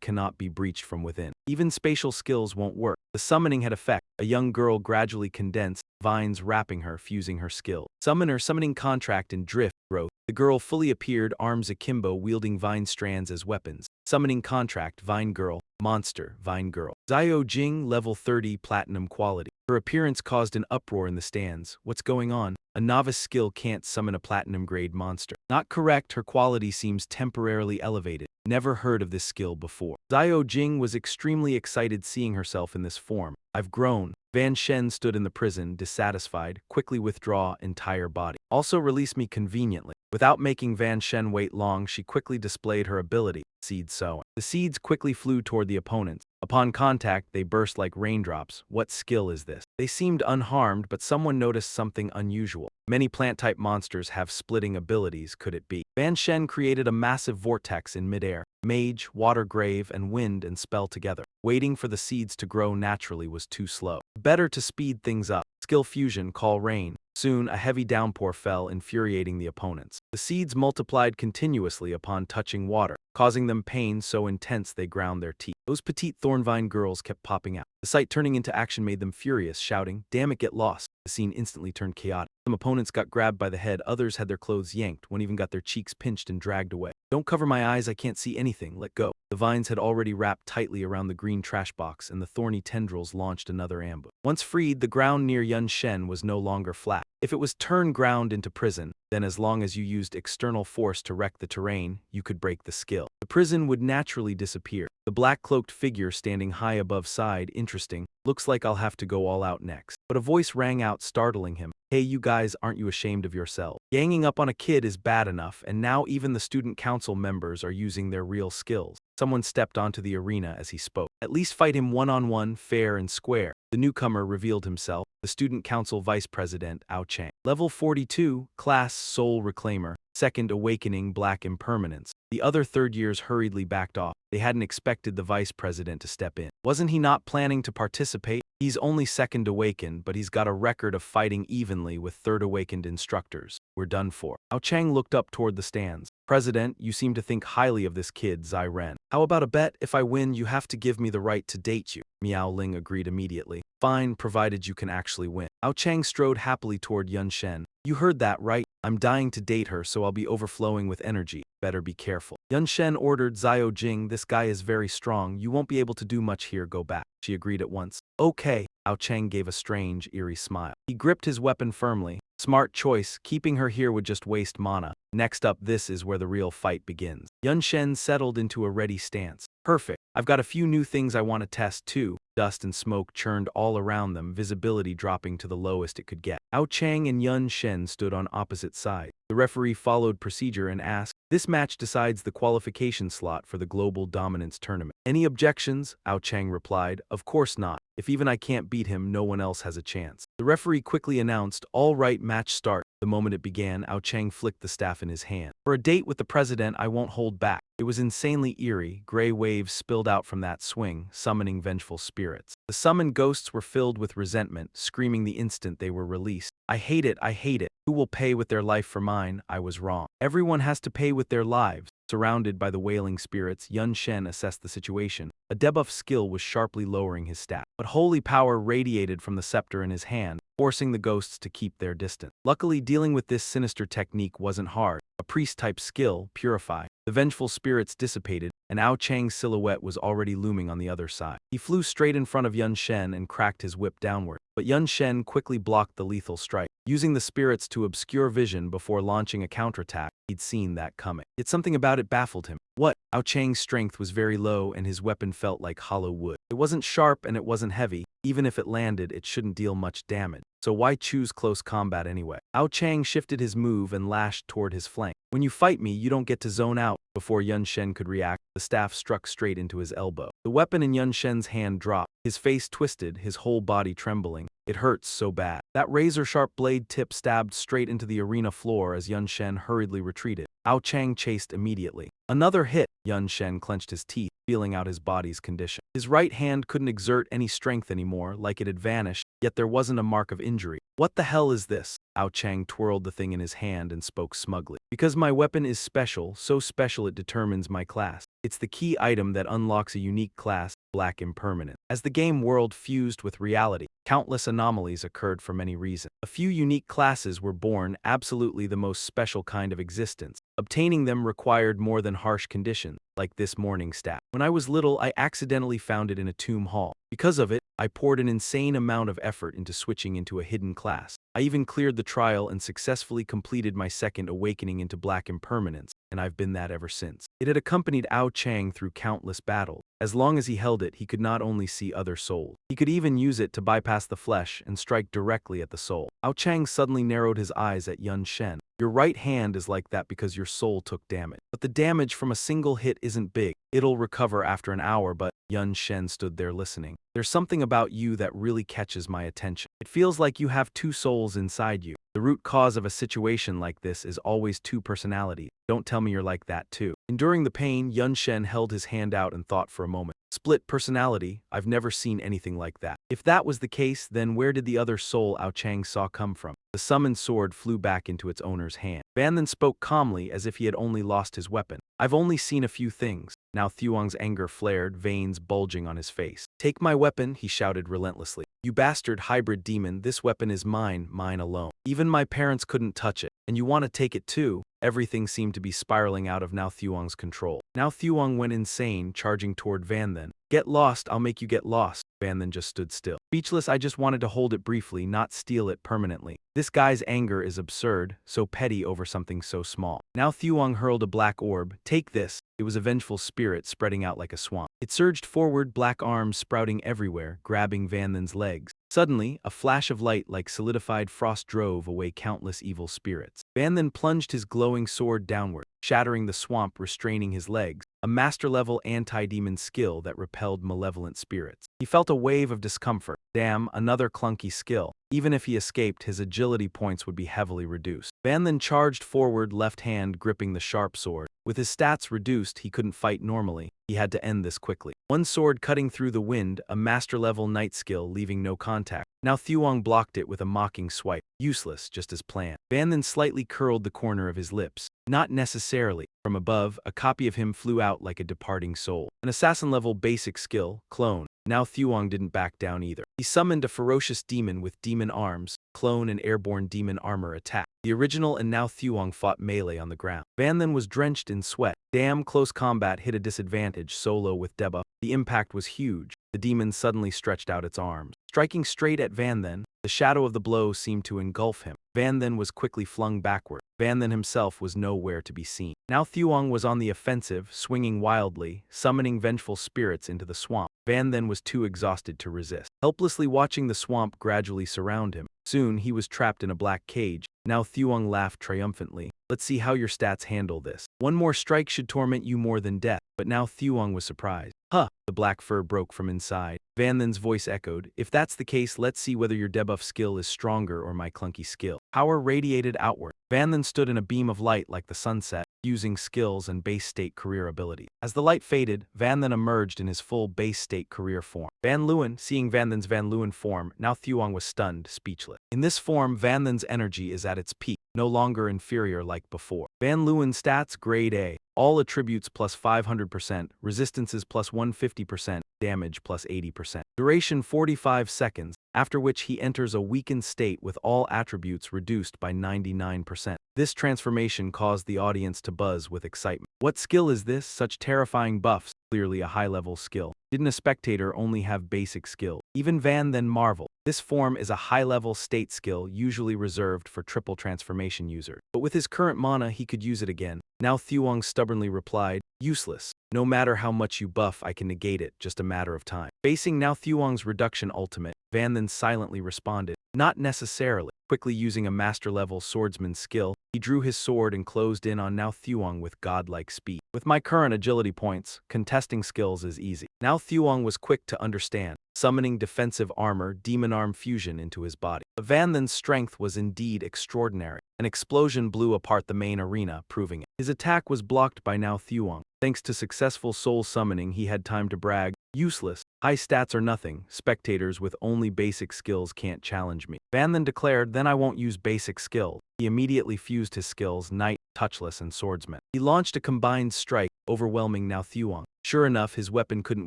cannot be breached from within. Even spatial skills won't work. The summoning had effect. A young girl gradually condensed, vines wrapping her, fusing her skill. Summoner summoning contract and drift growth. The girl fully appeared, arms akimbo, wielding vine strands as weapons. Summoning contract, Vine Girl. Monster, Vine Girl. Zio Jing, level 30, platinum quality. Her appearance caused an uproar in the stands. What's going on? A novice skill can't summon a platinum-grade monster. Not correct, her quality seems temporarily elevated. Never heard of this skill before. Zio Jing was extremely excited seeing herself in this form. I've grown. Van Shen stood in the prison, dissatisfied, quickly withdraw entire body. Also release me conveniently. Without making Van Shen wait long, she quickly displayed her ability, seed sowing. The seeds quickly flew toward the opponents. Upon contact, they burst like raindrops. What skill is this? They seemed unharmed, but someone noticed something unusual. Many plant-type monsters have splitting abilities, could it be? Van Shen created a massive vortex in midair. Mage, Water Grave, and Wind and Spell together. Waiting for the seeds to grow naturally was too slow. Better to speed things up. Skill fusion, call rain. Soon, a heavy downpour fell, infuriating the opponents. The seeds multiplied continuously upon touching water, causing them pain so intense they ground their teeth. Those petite thornvine girls kept popping out. The sight turning into action made them furious, shouting, "Damn it, get lost." The scene instantly turned chaotic. Some opponents got grabbed by the head, others had their clothes yanked, one even got their cheeks pinched and dragged away. "Don't cover my eyes, I can't see anything, let go." The vines had already wrapped tightly around the green trash box, and the thorny tendrils launched another ambush. Once freed, the ground near Yun Shen was no longer flat. If it was turned ground into prison, then as long as you used external force to wreck the terrain, you could break the skill. The prison would naturally disappear. The black-cloaked figure standing high above sighed, "Interesting. Looks like I'll have to go all out next." But a voice rang out, startling him. "Hey, you guys, aren't you ashamed of yourselves? Ganging up on a kid is bad enough, and now even the student council members are using their real skills." Someone stepped onto the arena as he spoke. "At least fight him one-on-one, fair and square." The newcomer revealed himself, the student council vice president, Ao Chang. Level 42, class Soul Reclaimer, Second Awakening Black Impermanence. The other third years hurriedly backed off. They hadn't expected the vice president to step in. Wasn't he not planning to participate? He's only second awakened, but he's got a record of fighting evenly with third awakened instructors. We're done for. Ao Chang looked up toward the stands. "President, you seem to think highly of this kid, Zai Ren. How about a bet? If I win, you have to give me the right to date you." Miao Ling agreed immediately. "Fine, provided you can actually win." Ao Chang strode happily toward Yun Shen. "You heard that, right? I'm dying to date her, so I'll be overflowing with energy. Better be careful." Yun Shen ordered Zio Jing, "This guy is very strong. You won't be able to do much here, go back." She agreed at once. "Okay." Ao Chang gave a strange, eerie smile. He gripped his weapon firmly. "Smart choice, keeping her here would just waste mana. Next up, this is where the real fight begins." Yun Shen settled into a ready stance. "Perfect. I've got a few new things I want to test too." Dust and smoke churned all around them, visibility dropping to the lowest it could get. Ao Chang and Yun Shen stood on opposite sides. The referee followed procedure and asked, "This match decides the qualification slot for the Global Dominance Tournament. Any objections?" Ao Chang replied, "Of course not. If even I can't beat him, no one else has a chance." The referee quickly announced, "All right, match start." The moment it began, Ao Chang flicked the staff in his hand. "For a date with the president, I won't hold back." It was insanely eerie. Gray waves spilled out from that swing, summoning vengeful spirits. The summoned ghosts were filled with resentment, screaming the instant they were released. "I hate it, I hate it. Who will pay with their life for mine? I was wrong." "Everyone has to pay with their lives." Surrounded by the wailing spirits, Yun Shen assessed the situation. A debuff skill was sharply lowering his stat, but holy power radiated from the scepter in his hand, forcing the ghosts to keep their distance. Luckily, dealing with this sinister technique wasn't hard. A priest-type skill, Purify. The vengeful spirits dissipated, and Ao Chang's silhouette was already looming on the other side. He flew straight in front of Yun Shen and cracked his whip downward, but Yun Shen quickly blocked the lethal strike. Using the spirits to obscure vision before launching a counterattack, he'd seen that coming. Yet something about it baffled him. What? Ao Chang's strength was very low and his weapon felt like hollow wood. It wasn't sharp and it wasn't heavy. Even if it landed, it shouldn't deal much damage. So why choose close combat anyway? Ao Chang shifted his move and lashed toward his flank. "When you fight me, you don't get to zone out." Before Yun Shen could react, the staff struck straight into his elbow. The weapon in Yun Shen's hand dropped. His face twisted, his whole body trembling. "It hurts so bad." That razor-sharp blade tip stabbed straight into the arena floor as Yun Shen hurriedly retreated. Ao Chang chased immediately. Another hit! Yun Shen clenched his teeth, feeling out his body's condition. His right hand couldn't exert any strength anymore, like it had vanished, yet there wasn't a mark of injury. "What the hell is this?" Ao Chang twirled the thing in his hand and spoke smugly. "Because my weapon is special, so special it determines my class. It's the key item that unlocks a unique class, Black Impermanent." As the game world fused with reality, countless anomalies occurred for many reasons. A few unique classes were born, absolutely the most special kind of existence. Obtaining them required more than harsh conditions, like this morning stat. When I was little, I accidentally found it in a tomb hall. Because of it, I poured an insane amount of effort into switching into a hidden class. I even cleared the trial and successfully completed my second awakening into Black Impermanence, and I've been that ever since. It had accompanied Ao Chang through countless battles. As long as he held it, he could not only see other souls. He could even use it to bypass the flesh and strike directly at the soul. Ao Chang suddenly narrowed his eyes at Yun Shen. "Your right hand is like that because your soul took damage. But the damage from a single hit isn't big. It'll recover after an hour, but..." Yun Shen stood there listening. "There's something about you that really catches my attention. It feels like you have two souls inside you. The root cause of a situation like this is always two personalities. Don't tell me you're like that too." Enduring the pain, Yun Shen held his hand out and thought for a moment. Split personality, I've never seen anything like that. If that was the case, then where did the other soul Ao Chang saw come from? The summoned sword flew back into its owner's hand. Van then spoke calmly as if he had only lost his weapon. I've only seen a few things. Now Thuong's anger flared, veins bulging on his face. Take my weapon, he shouted relentlessly. You bastard hybrid demon, this weapon is mine, mine alone. Even my parents couldn't touch it. And you want to take it too? Everything seemed to be spiraling out of Now Thuong's control. Now Thuong went insane, charging toward Van Then. Get lost, I'll make you get lost. Van Then just stood still. Speechless, I just wanted to hold it briefly, not steal it permanently. This guy's anger is absurd, so petty over something so small. Now Thuong hurled a black orb. Take this. It was a vengeful spirit spreading out like a swamp. It surged forward, black arms sprouting everywhere, grabbing Van Then's legs. Suddenly, a flash of light like solidified frost drove away countless evil spirits. Van Then plunged his glowing sword downward, shattering the swamp, restraining his legs, a master-level anti-demon skill that repelled malevolent spirits. He felt a wave of discomfort. Damn, another clunky skill. Even if he escaped, his agility points would be heavily reduced. Van then charged forward, left hand gripping the sharp sword. With his stats reduced, he couldn't fight normally. He had to end this quickly. One sword cutting through the wind, a master-level night skill leaving no contact. Now Thuong blocked it with a mocking swipe. Useless, just as planned. Van then slightly curled the corner of his lips. Not necessarily. From above, a copy of him flew out like a departing soul. An assassin-level basic skill, clone. Now Thuong didn't back down either. He summoned a ferocious demon with demon arms, clone and airborne demon armor attack. The original and Now Thuong fought melee on the ground. Van then was drenched in sweat. Damn, close combat hit a disadvantage solo with debuff. The impact was huge. The demon suddenly stretched out its arms. Striking straight at Van Then, the shadow of the blow seemed to engulf him. Van Then was quickly flung backward. Van Then himself was nowhere to be seen. Now Thuong was on the offensive, swinging wildly, summoning vengeful spirits into the swamp. Van Then was too exhausted to resist, helplessly watching the swamp gradually surround him. Soon he was trapped in a black cage. Now Thuong laughed triumphantly. Let's see how your stats handle this. One more strike should torment you more than death. But now Thuong was surprised. Huh, the black fur broke from inside. Van Then's voice echoed. If that's the case, let's see whether your debuff skill is stronger or my clunky skill. Power radiated outward. Van Then stood in a beam of light like the sunset, using skills and base state career ability. As the light faded, Van Then emerged in his full base state career form. Van Leeuwen, seeing Van Then's Van Leeuwen form, now Thuong was stunned, speechless. In this form, Van Then's energy is at its peak, no longer inferior like before. Van Leeuwen stats, grade A. All attributes plus 500%, resistances plus 150%, damage plus 80%. Duration 45 seconds, after which he enters a weakened state with all attributes reduced by 99%. This transformation caused the audience to buzz with excitement. What skill is this? Such terrifying buffs, clearly a high-level skill. Didn't a spectator only have basic skill? Even Van then marveled. This form is a high-level state skill usually reserved for triple transformation users. But with his current mana, he could use it again. Now Thuong stubbornly replied, useless. No matter how much you buff, I can negate it, just a matter of time. Facing Now Thuong's reduction ultimate, Van then silently responded, not necessarily. Quickly using a master-level swordsman skill, he drew his sword and closed in on Now Thuong with godlike speed. With my current agility points, contesting skills is easy. Now Thuong was quick to understand, summoning defensive armor, demon arm fusion into his body. Van Then's strength was indeed extraordinary. An explosion blew apart the main arena, proving it. His attack was blocked by Now Thuong. Thanks to successful soul summoning, he had time to brag, useless. High stats are nothing. Spectators with only basic skills can't challenge me. Van then declared, then I won't use basic skill. He immediately fused his skills, Knight, Touchless, and Swordsman. He launched a combined strike, overwhelming Now Thuong. Sure enough, his weapon couldn't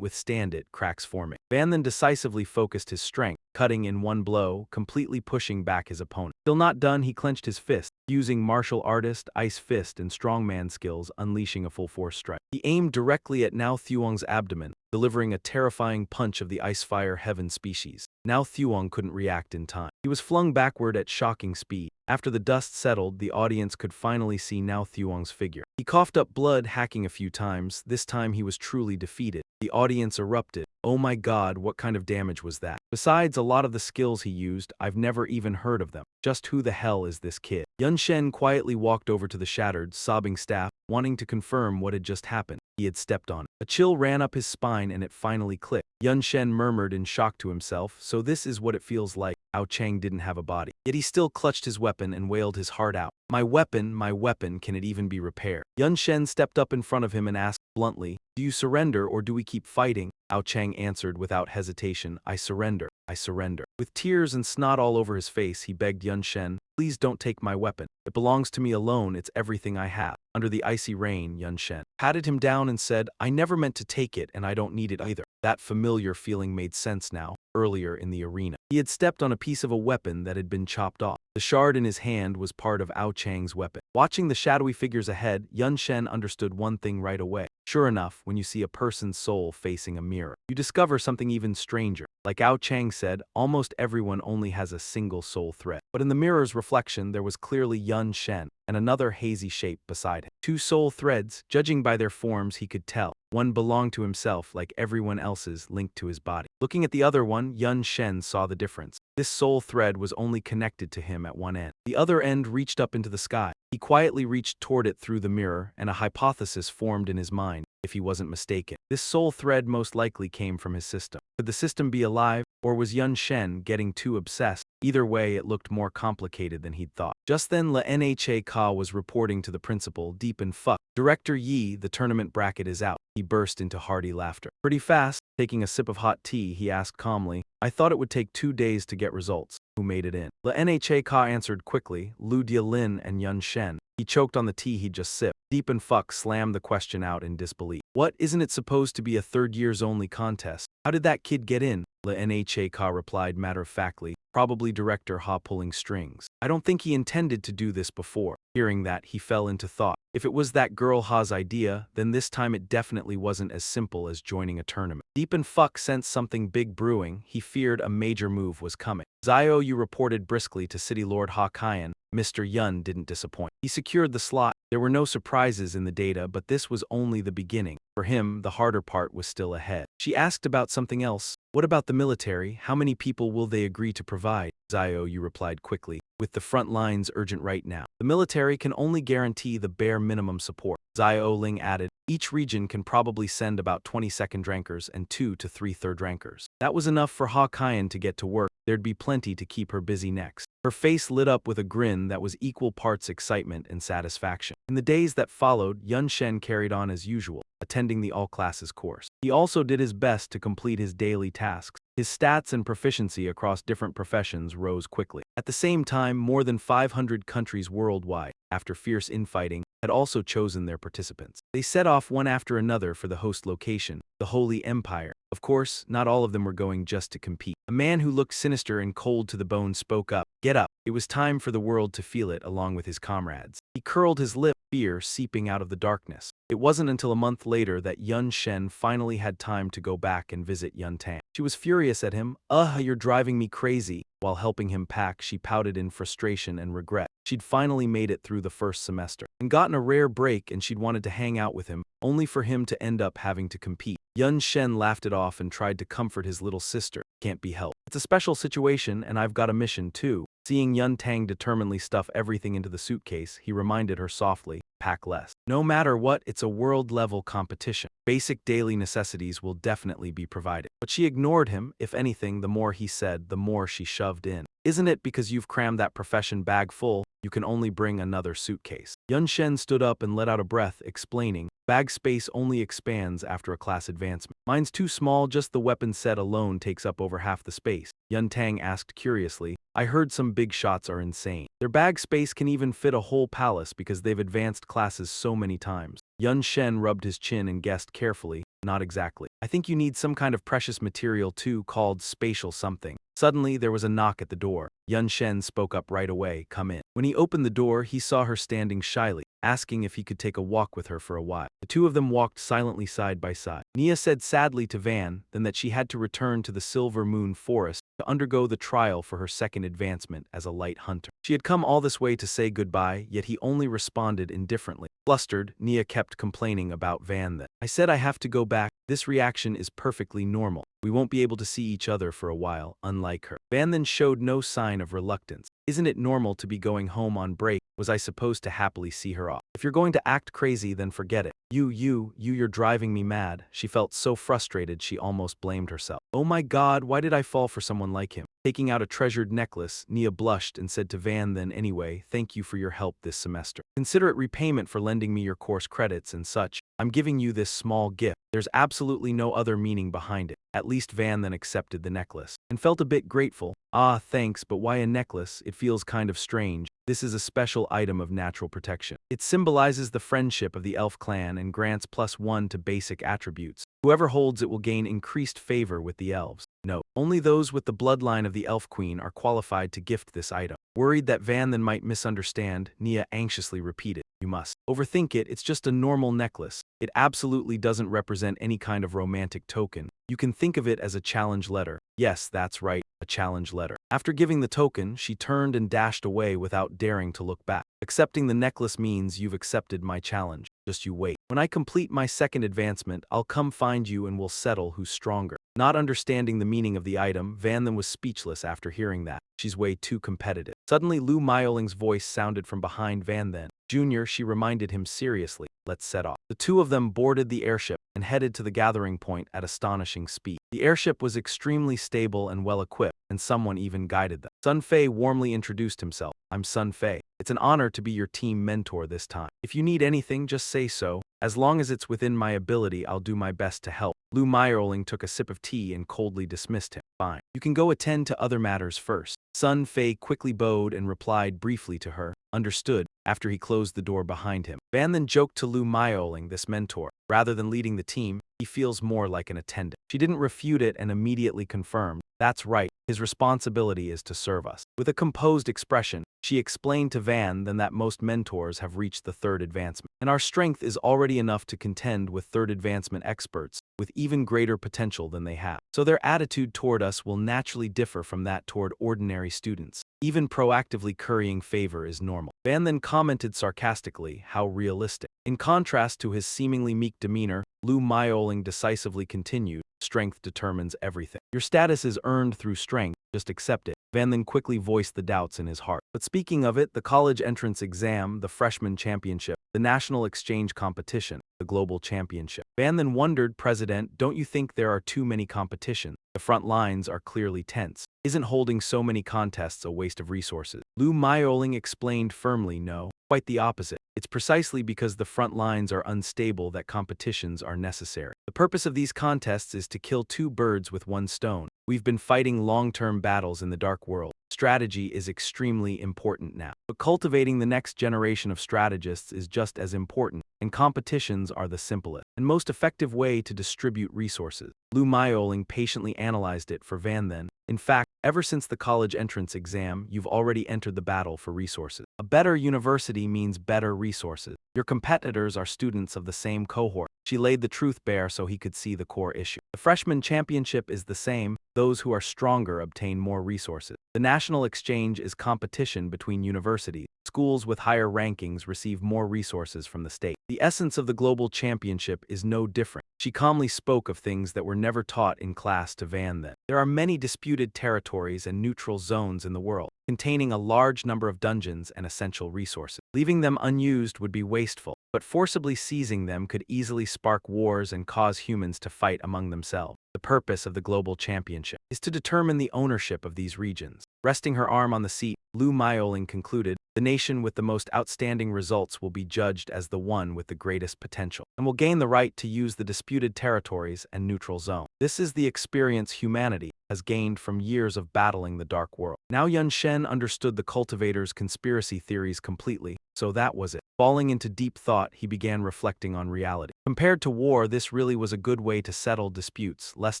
withstand it, cracks forming. Van then decisively focused his strength, cutting in one blow, completely pushing back his opponent. Still not done, he clenched his fist, using martial artist, ice fist, and strongman skills, unleashing a full force strike. He aimed directly at Now Thuong's abdomen, delivering a terrifying punch of the Icefire Heaven species. Now Thuong couldn't react in time. He was flung backward at shocking speed. After the dust settled, the audience could finally see Now Thuong's figure. He coughed up blood, hacking a few times. This time he was truly defeated. The audience erupted. Oh my god, what kind of damage was that? Besides a lot of the skills he used, I've never even heard of them. Just who the hell is this kid? Yun Shen quietly walked over to the shattered, sobbing staff, wanting to confirm what had just happened. He had stepped on it. A chill ran up his spine and it finally clicked. Yun Shen murmured in shock to himself, so this is what it feels like. Ao Chang didn't have a body. Yet he still clutched his weapon and wailed his heart out. My weapon, can it even be repaired? Yun Shen stepped up in front of him and asked bluntly, do you surrender or do we keep fighting? Ao Chang answered without hesitation, I surrender. I surrender. With tears and snot all over his face, he begged Yun Shen, please don't take my weapon. It belongs to me alone, it's everything I have. Under the icy rain, Yun Shen patted him down and said, I never meant to take it and I don't need it either. That familiar feeling made sense now. Earlier in the arena, he had stepped on a piece of a weapon that had been chopped off. The shard in his hand was part of Ao Chang's weapon. Watching the shadowy figures ahead, Yun Shen understood one thing right away. Sure enough, when you see a person's soul facing a mirror, you discover something even stranger. Like Ao Chang said, almost everyone only has a single soul thread. But in the mirror's reflection, there was clearly Yun Shen and another hazy shape beside him. Two soul threads, judging by their forms he could tell. One belonged to himself like everyone else's, linked to his body. Looking at the other one, Yun Shen saw the difference. This soul thread was only connected to him at one end. The other end reached up into the sky. He quietly reached toward it through the mirror, and a hypothesis formed in his mind, if he wasn't mistaken. This soul thread most likely came from his system. Could the system be alive, or was Yun Shen getting too obsessed? Either way, it looked more complicated than he'd thought. Just then, La Nha Ka was reporting to the principal, deep in fuck. Director Yi, the tournament bracket is out. He burst into hearty laughter. Pretty fast, taking a sip of hot tea, he asked calmly, I thought it would take 2 days to get results. Who made it in? La Nha Ka answered quickly, Lu Dialin and Yun Shen. He choked on the tea he just sipped. Deep in fuck slammed the question out in disbelief. What, isn't it supposed to be a third years only contest? How did that kid get in? La Nha Ka replied matter-of-factly, probably Director Ha pulling strings. I don't think he intended to do this before. Hearing that, he fell into thought. If it was that girl Ha's idea, then this time it definitely wasn't as simple as joining a tournament. Deep in fuck sensed something big brewing. He feared a major move was coming. Zio Yu reported briskly to City Lord Ha Kaiyan. Mr. Yun didn't disappoint. He secured the slot. There were no surprises in the data, but this was only the beginning. For him, the harder part was still ahead. She asked about something else. What about the military? How many people will they agree to provide? Zio Yu replied quickly. With the front lines urgent right now. The military can only guarantee the bare minimum support. Zio Ling added, each region can probably send about 20 second rankers and 2 to 3 third rankers. That was enough for Ha Kaiyan to get to work. There'd be plenty to keep her busy next. Her face lit up with a grin that was equal parts excitement and satisfaction. In the days that followed, Yun Shen carried on as usual, attending the all-classes course. He also did his best to complete his daily tasks. His stats and proficiency across different professions rose quickly. At the same time, more than 500 countries worldwide, after fierce infighting, had also chosen their participants. They set off one after another for the host location, the Holy Empire. Of course, not all of them were going just to compete. A man who looked sinister and cold to the bone spoke up. Get up. It was time for the world to feel it along with his comrades. He curled his lip, fear seeping out of the darkness. It wasn't until a month later that Yun Shen finally had time to go back and visit Yun Tang. She was furious at him. You're driving me crazy. While helping him pack, she pouted in frustration and regret. She'd finally made it through the first semester and gotten a rare break, and she'd wanted to hang out with him, only for him to end up having to compete. Yun Shen laughed it off and tried to comfort his little sister. Can't be helped. It's a special situation, and I've got a mission too. Seeing Yun Tang determinedly stuff everything into the suitcase, he reminded her softly, pack less. No matter what, it's a world-level competition. Basic daily necessities will definitely be provided. But she ignored him. If anything, the more he said, the more she shoved in. Isn't it because you've crammed that profession bag full, you can only bring another suitcase? Yun Shen stood up and let out a breath, explaining, bag space only expands after a class advancement. Mine's too small, just the weapon set alone takes up over half the space. Yun Tang asked curiously, I heard some big shots are insane. Their bag space can even fit a whole palace because they've advanced classes so many times. Yun Shen rubbed his chin and guessed carefully, not exactly. I think you need some kind of precious material too, called spatial something. Suddenly, there was a knock at the door. Yun Shen spoke up right away, come in. When he opened the door, he saw her standing shyly, asking if he could take a walk with her for a while. The two of them walked silently side by side. Nia said sadly to Van then that she had to return to the Silver Moon Forest to undergo the trial for her second advancement as a light hunter. She had come all this way to say goodbye, yet he only responded indifferently. Flustered, Nia kept complaining about Van then. I said I have to go back. This reaction is perfectly normal. We won't be able to see each other for a while, unlike her. Van then showed no sign of reluctance. Isn't it normal to be going home on break? Was I supposed to happily see her off? If you're going to act crazy, then forget it. You're driving me mad. She felt so frustrated she almost blamed herself. Oh my God, why did I fall for someone like him? Taking out a treasured necklace, Nia blushed and said to Van then anyway, thank you for your help this semester. Consider it repayment for lending me your course credits and such. I'm giving you this small gift. There's absolutely no other meaning behind it. At least Van then accepted the necklace and felt a bit grateful. Ah, thanks, but why a necklace? It feels kind of strange. This is a special item of natural protection. It symbolizes the friendship of the elf clan and grants +1 to basic attributes. Whoever holds it will gain increased favor with the elves. Note: only those with the bloodline of the elf queen are qualified to gift this item. Worried that Van then might misunderstand, Nia anxiously repeated, "You must overthink it. It's just a normal necklace. It absolutely doesn't represent any kind of romantic token. You can think of it as a challenge letter." Yes, that's right, a challenge letter. After giving the token, she turned and dashed away without daring to look back. Accepting the necklace means you've accepted my challenge. Just you wait. When I complete my second advancement, I'll come find you and we'll settle who's stronger. Not understanding the meaning of the item, Van then was speechless after hearing that. She's way too competitive. Suddenly, Lu Myoling's voice sounded from behind Van then. Junior, she reminded him seriously. Let's set off. The two of them boarded the airship and headed to the gathering point at astonishing speed. The airship was extremely stable and well-equipped, and someone even guided them. Sun Fei warmly introduced himself. I'm Sun Fei. It's an honor to be your team mentor this time. If you need anything, just say so. As long as it's within my ability, I'll do my best to help. Lu Myoling took a sip of tea and coldly dismissed him. Fine. You can go attend to other matters first. Sun Fei quickly bowed and replied briefly to her, understood, after he closed the door behind him. Van then joked to Lu Myoling, this mentor. Rather than leading the team, he feels more like an attendant. She didn't refute it and immediately confirmed, that's right, his responsibility is to serve us. With a composed expression, she explained to Van then that most mentors have reached the third advancement, and our strength is already enough to contend with third advancement experts with even greater potential than they have. So their attitude toward us will naturally differ from that toward ordinary students. Even proactively currying favor is normal. Van then commented sarcastically, how realistic. In contrast to his seemingly meek demeanor, Lu Myoling decisively continued, strength determines everything. Your status is earned through strength, just accept it. Van then quickly voiced the doubts in his heart. But speaking of it, the college entrance exam, the freshman championship, the national exchange competition, the global championship. Van then wondered, President, don't you think there are too many competitions? The front lines are clearly tense. Isn't holding so many contests a waste of resources? Lu Myoling explained firmly, no, quite the opposite. It's precisely because the front lines are unstable that competitions are necessary. The purpose of these contests is to kill two birds with one stone. We've been fighting long-term battles in the dark world. Strategy is extremely important now. But cultivating the next generation of strategists is just as important, and competitions are the simplest and most effective way to distribute resources. Lu Myoling patiently analyzed it for Van then. In fact, ever since the college entrance exam, you've already entered the battle for resources. A better university means better resources. Your competitors are students of the same cohort. She laid the truth bare so he could see the core issue. The freshman championship is the same. Those who are stronger obtain more resources. The national exchange is competition between universities. Schools with higher rankings receive more resources from the state. The essence of the global championship is no different. She calmly spoke of things that were never taught in class to Van then. There are many disputed territories and neutral zones in the world, containing a large number of dungeons and essential resources. Leaving them unused would be wasteful, but forcibly seizing them could easily spark wars and cause humans to fight among themselves. The purpose of the global championship is to determine the ownership of these regions. Resting her arm on the seat, Lu Myoling concluded, the nation with the most outstanding results will be judged as the one with the greatest potential, and will gain the right to use the disputed territories and neutral zone. This is the experience humanity has gained from years of battling the dark world. Now Yun Shen understood the cultivator's conspiracy theories completely, so that was it. Falling into deep thought, he began reflecting on reality. Compared to war, this really was a good way to settle disputes, less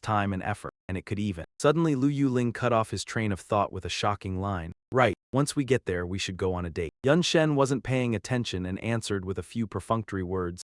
time and effort, and it could even. Suddenly, Lu Yuling cut off his train of thought with a shocking line. Right, once we get there, we should go on a date. Yun Shen wasn't paying attention and answered with a few perfunctory words,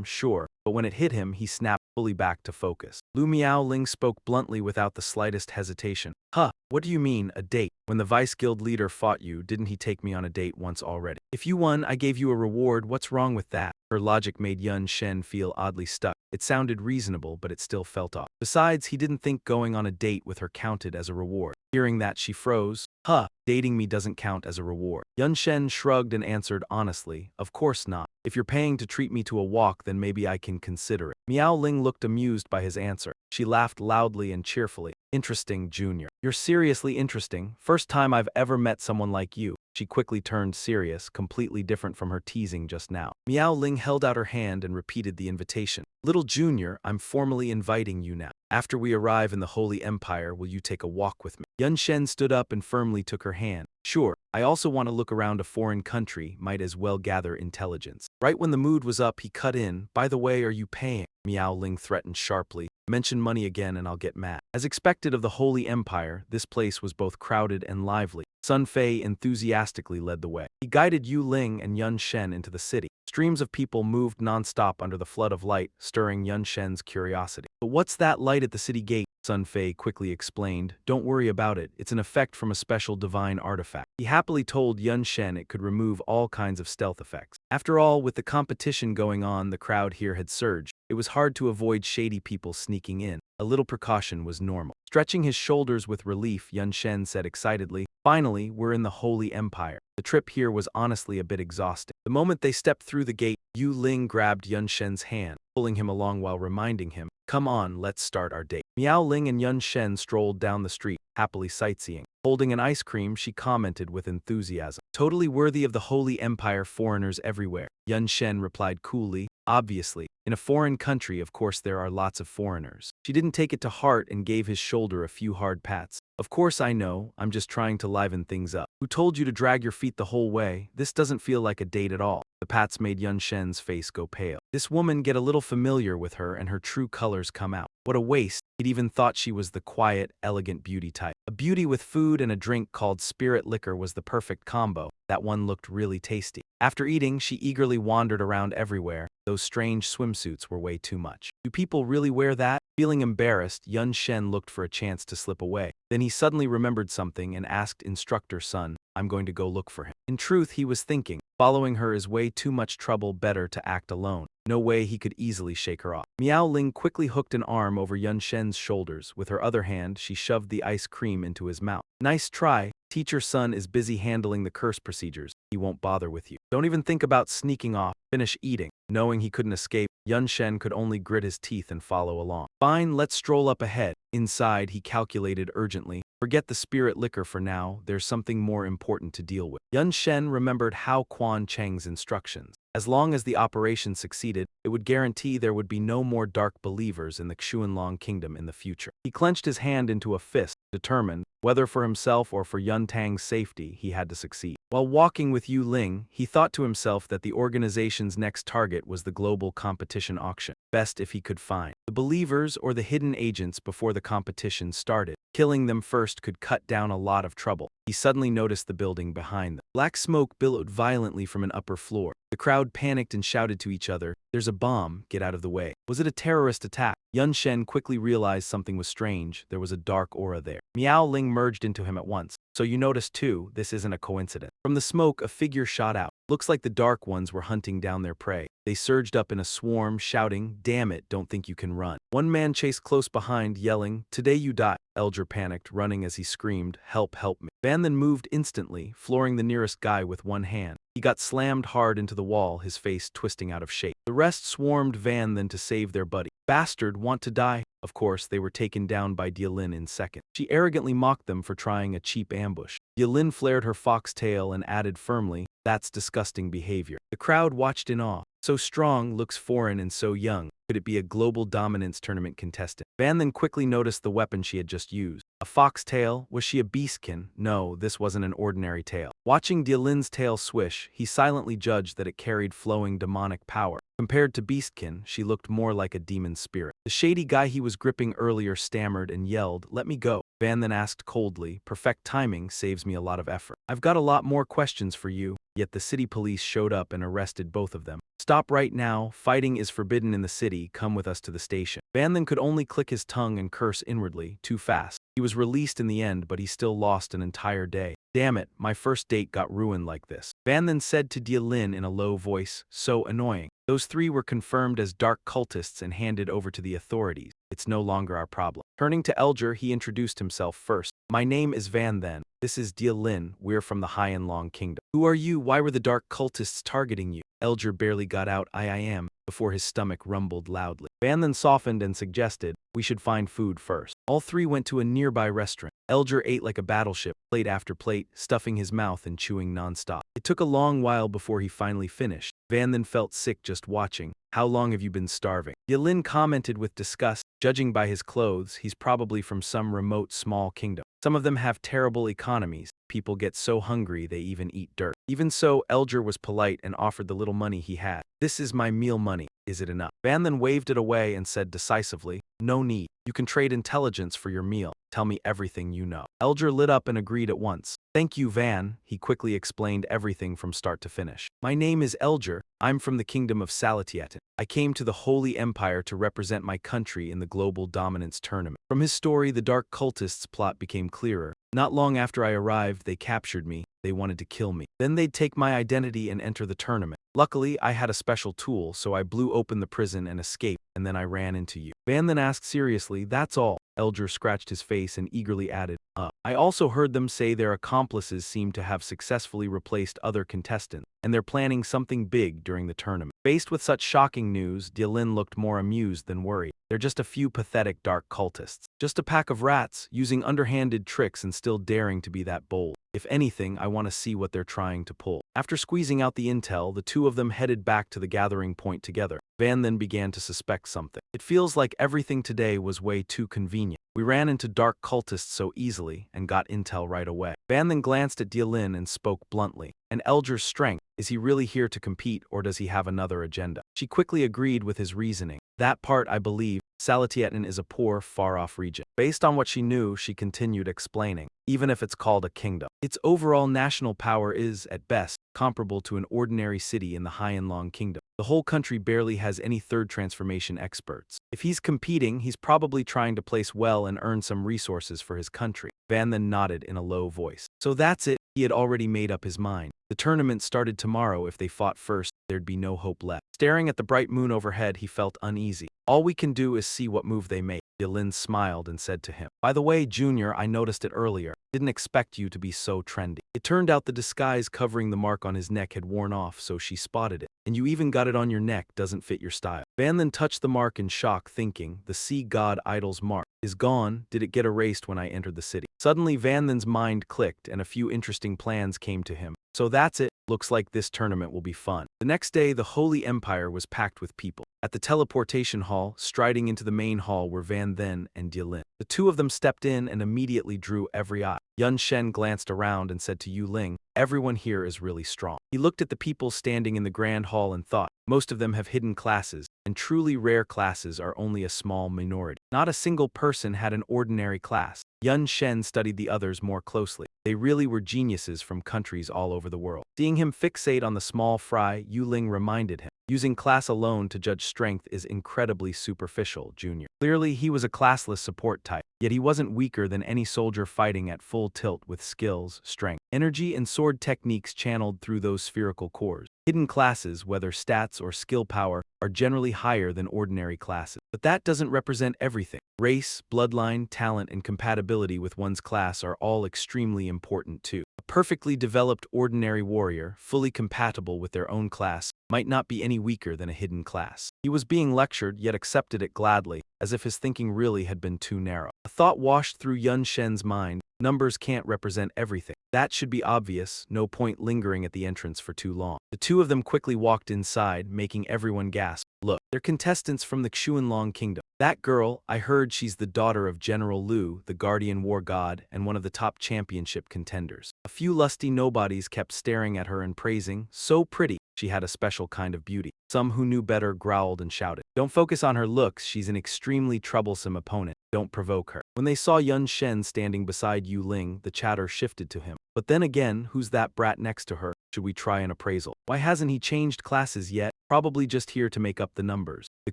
sure, but when it hit him, he snapped fully back to focus. Lu Miaoling spoke bluntly without the slightest hesitation. Huh, what do you mean, a date? When the vice guild leader fought you, didn't he take me on a date once already? If you won, I gave you a reward, what's wrong with that? Her logic made Yun Shen feel oddly stuck. It sounded reasonable, but it still felt off. Besides, he didn't think going on a date with her counted as a reward. Hearing that, she froze. Huh, dating me doesn't count as a reward. Yun Shen shrugged and answered honestly, of course not. If you're paying to treat me to a walk, then maybe I can consider it. Miao Ling looked amused by his answer. She laughed loudly and cheerfully. Interesting, Junior. You're seriously interesting. First time I've ever met someone like you. She quickly turned serious, completely different from her teasing just now. Miao Ling held out her hand and repeated the invitation. Little Junior, I'm formally inviting you now. After we arrive in the Holy Empire, will you take a walk with me? Yun Shen stood up and firmly took her hand. Sure, I also want to look around a foreign country, might as well gather intelligence. Right when the mood was up, he cut in. By the way, are you paying? Miao Ling threatened sharply. Mention money again and I'll get mad. As expected of the Holy Empire, this place was both crowded and lively. Sun Fei enthusiastically led the way. He guided Yu Ling and Yun Shen into the city. Streams of people moved non-stop under the flood of light, stirring Yun Shen's curiosity. But what's that light at the city gate? Sun Fei quickly explained. Don't worry about it, it's an effect from a special divine artifact. He happily told Yun Shen it could remove all kinds of stealth effects. After all, with the competition going on, the crowd here had surged. It was hard to avoid shady people sneaking in. A little precaution was normal. Stretching his shoulders with relief, Yun Shen said excitedly, finally, we're in the Holy Empire. The trip here was honestly a bit exhausting. The moment they stepped through the gate, Yu Ling grabbed Yun Shen's hand, pulling him along while reminding him, come on, let's start our date. Miao Ling and Yun Shen strolled down the street, happily sightseeing. Holding an ice cream, she commented with enthusiasm. Totally worthy of the Holy Empire, foreigners everywhere. Yun Shen replied coolly, obviously. In a foreign country, of course there are lots of foreigners. She didn't take it to heart and gave his shoulder a few hard pats. Of course I know, I'm just trying to liven things up. Who told you to drag your feet the whole way? This doesn't feel like a date at all. The pats made Yun Shen's face go pale. This woman get a little familiar with her and her true colors come out. What a waste. He'd even thought she was the quiet, elegant beauty type. A beauty with food and a drink called spirit liquor was the perfect combo. That one looked really tasty. After eating, she eagerly wandered around everywhere. Those strange swimsuits were way too much. Do people really wear that? Feeling embarrassed, Yun Shen looked for a chance to slip away. Then he suddenly remembered something and asked Instructor Sun, I'm going to go look for him. In truth, he was thinking, following her is way too much trouble, better to act alone. No way he could easily shake her off. Miao Ling quickly hooked an arm over Yun Shen's shoulders. With her other hand, she shoved the ice cream into his mouth. Nice try. Teacher Sun is busy handling the curse procedures. He won't bother with you. Don't even think about sneaking off. Finish eating. Knowing he couldn't escape, Yun Shen could only grit his teeth and follow along. Fine, let's stroll up ahead. Inside, he calculated urgently. Forget the spirit liquor for now, there's something more important to deal with. Yun Shen remembered Hao Quan Cheng's instructions. As long as the operation succeeded, it would guarantee there would be no more dark believers in the Xuanlong kingdom in the future. He clenched his hand into a fist, determined, whether for himself or for Yun Tang's safety, he had to succeed. While walking with Yu Ling, he thought to himself that the organization's next target was the global competition auction. Best if he could find the believers or the hidden agents before the competition started. Killing them first could cut down a lot of trouble. He suddenly noticed the building behind them. Black smoke billowed violently from an upper floor. The crowd panicked and shouted to each other, there's a bomb, get out of the way. Was it a terrorist attack? Yun Shen quickly realized something was strange. There was a dark aura there. Miao Ling merged into him at once. So you noticed too, this isn't a coincidence. From the smoke, a figure shot out. Looks like the Dark Ones were hunting down their prey. They surged up in a swarm, shouting, damn it, don't think you can run. One man chased close behind, yelling, today you die. Elger panicked, running as he screamed, help, help me. Van then moved instantly, flooring the nearest guy with one hand. He got slammed hard into the wall, his face twisting out of shape. The rest swarmed Van then to save their buddy. Bastard, want to die? Of course, they were taken down by Dialin in seconds. She arrogantly mocked them for trying a cheap ambush. Dialin flared her fox tail and added firmly, that's disgusting behavior. The crowd watched in awe. So strong, looks foreign and so young. Could it be a global dominance tournament contestant? Van then quickly noticed the weapon she had just used. A fox tail? Was she a beastkin? No, this wasn't an ordinary tail. Watching Dialin's tail swish, he silently judged that it carried flowing demonic power. Compared to beastkin, she looked more like a demon spirit. The shady guy he was gripping earlier stammered and yelled, let me go. Van then asked coldly, perfect timing saves me a lot of effort. I've got a lot more questions for you. Yet the city police showed up and arrested both of them. Stop right now, fighting is forbidden in the city, come with us to the station. Van then could only click his tongue and curse inwardly, too fast. He was released in the end, but he still lost an entire day. Damn it, my first date got ruined like this. Van then said to Dialin in a low voice, so annoying. Those three were confirmed as dark cultists and handed over to the authorities. It's no longer our problem. Turning to Elger, he introduced himself first. My name is Van then. This is Dialin, we're from the Xuanlong Kingdom. Who are you? Why were the dark cultists targeting you? Elger barely got out I am, before his stomach rumbled loudly. Van then softened and suggested, we should find food first. All three went to a nearby restaurant. Elger ate like a battleship, plate after plate, stuffing his mouth and chewing nonstop. It took a long while before he finally finished. Van then felt sick just watching. How long have you been starving? Yelin commented with disgust. Judging by his clothes, he's probably from some remote small kingdom. Some of them have terrible economies. People get so hungry they even eat dirt. Even so, Elger was polite and offered the little money he had. This is my meal money. Is it enough? Van then waved it away and said decisively, no need. You can trade intelligence for your meal. Tell me everything you know. Elger lit up and agreed at once. Thank you, Van. He quickly explained everything from start to finish. My name is Elger. I'm from the kingdom of Salatietin. I came to the Holy Empire to represent my country in the global dominance tournament. From his story, the dark cultists' plot became clearer. Not long after I arrived, they captured me. They wanted to kill me. Then they'd take my identity and enter the tournament. Luckily, I had a special tool, so I blew open the prison and escaped, and then I ran into you. Van then asked seriously, that's all. Elger scratched his face and eagerly added, I also heard them say their accomplices seem to have successfully replaced other contestants, and they're planning something big during the tournament. Faced with such shocking news, Dylan looked more amused than worried. They're just a few pathetic dark cultists. Just a pack of rats, using underhanded tricks and still daring to be that bold. If anything, I want to see what they're trying to pull. After squeezing out the intel, the two of them headed back to the gathering point together. Van then began to suspect something. It feels like everything today was way too convenient. We ran into dark cultists so easily and got intel right away. Van then glanced at Dylan and spoke bluntly. And Elger's strength, is he really here to compete or does he have another agenda? She quickly agreed with his reasoning. That part I believe. Salatietin is a poor, far-off region. Based on what she knew, she continued explaining. Even if it's called a kingdom, its overall national power is, at best, comparable to an ordinary city in the High-and-Long Kingdom. The whole country barely has any third transformation experts. If he's competing, he's probably trying to place well and earn some resources for his country. Van then nodded in a low voice. So that's it. He had already made up his mind. The tournament started tomorrow. If they fought first, there'd be no hope left. Staring at the bright moon overhead, he felt uneasy. All we can do is see what move they make. Dylan smiled and said to him, by the way, Junior, I noticed it earlier. Didn't expect you to be so trendy. It turned out the disguise covering the mark on his neck had worn off, so she spotted it. And you even got it on your neck, doesn't fit your style. Van then touched the mark in shock, thinking, the sea god idol's mark is gone. Did it get erased when I entered the city? Suddenly, Van then's mind clicked and a few interesting plans came to him. So that's it. Looks like this tournament will be fun. The next day, the Holy Empire was packed with people. At the teleportation hall, striding into the main hall were Van Then and Dylan. The two of them stepped in and immediately drew every eye. Yun Shen glanced around and said to Yu Ling, everyone here is really strong. He looked at the people standing in the grand hall and thought, most of them have hidden classes, and truly rare classes are only a small minority. Not a single person had an ordinary class. Yun Shen studied the others more closely. They really were geniuses from countries all over the world. Seeing him fixate on the small fry, Yu Ling reminded him, using class alone to judge strength is incredibly superficial, Junior. Clearly, he was a classless support type, yet he wasn't weaker than any soldier fighting at full tilt with skills, strength, energy, and sword techniques channeled through those spherical cores. Hidden classes, whether stats or skill power, are generally higher than ordinary classes. But that doesn't represent everything. Race, bloodline, talent, and compatibility with one's class are all extremely important too. A perfectly developed ordinary warrior, fully compatible with their own class, might not be any weaker than a hidden class. He was being lectured, yet accepted it gladly, as if his thinking really had been too narrow. A thought washed through Yun Shen's mind. Numbers can't represent everything. That should be obvious, no point lingering at the entrance for too long. The two of them quickly walked inside, making everyone gasp. Look, they're contestants from the Xuanlong Kingdom. That girl, I heard she's the daughter of General Lu, the guardian war god, and one of the top championship contenders. A few lusty nobodies kept staring at her and praising, so pretty. She had a special kind of beauty. Some who knew better growled and shouted. Don't focus on her looks, she's an extremely troublesome opponent. Don't provoke her. When they saw Yun Shen standing beside Yu Ling, the chatter shifted to him. But then again, who's that brat next to her? Should we try an appraisal? Why hasn't he changed classes yet? Probably just here to make up the numbers. The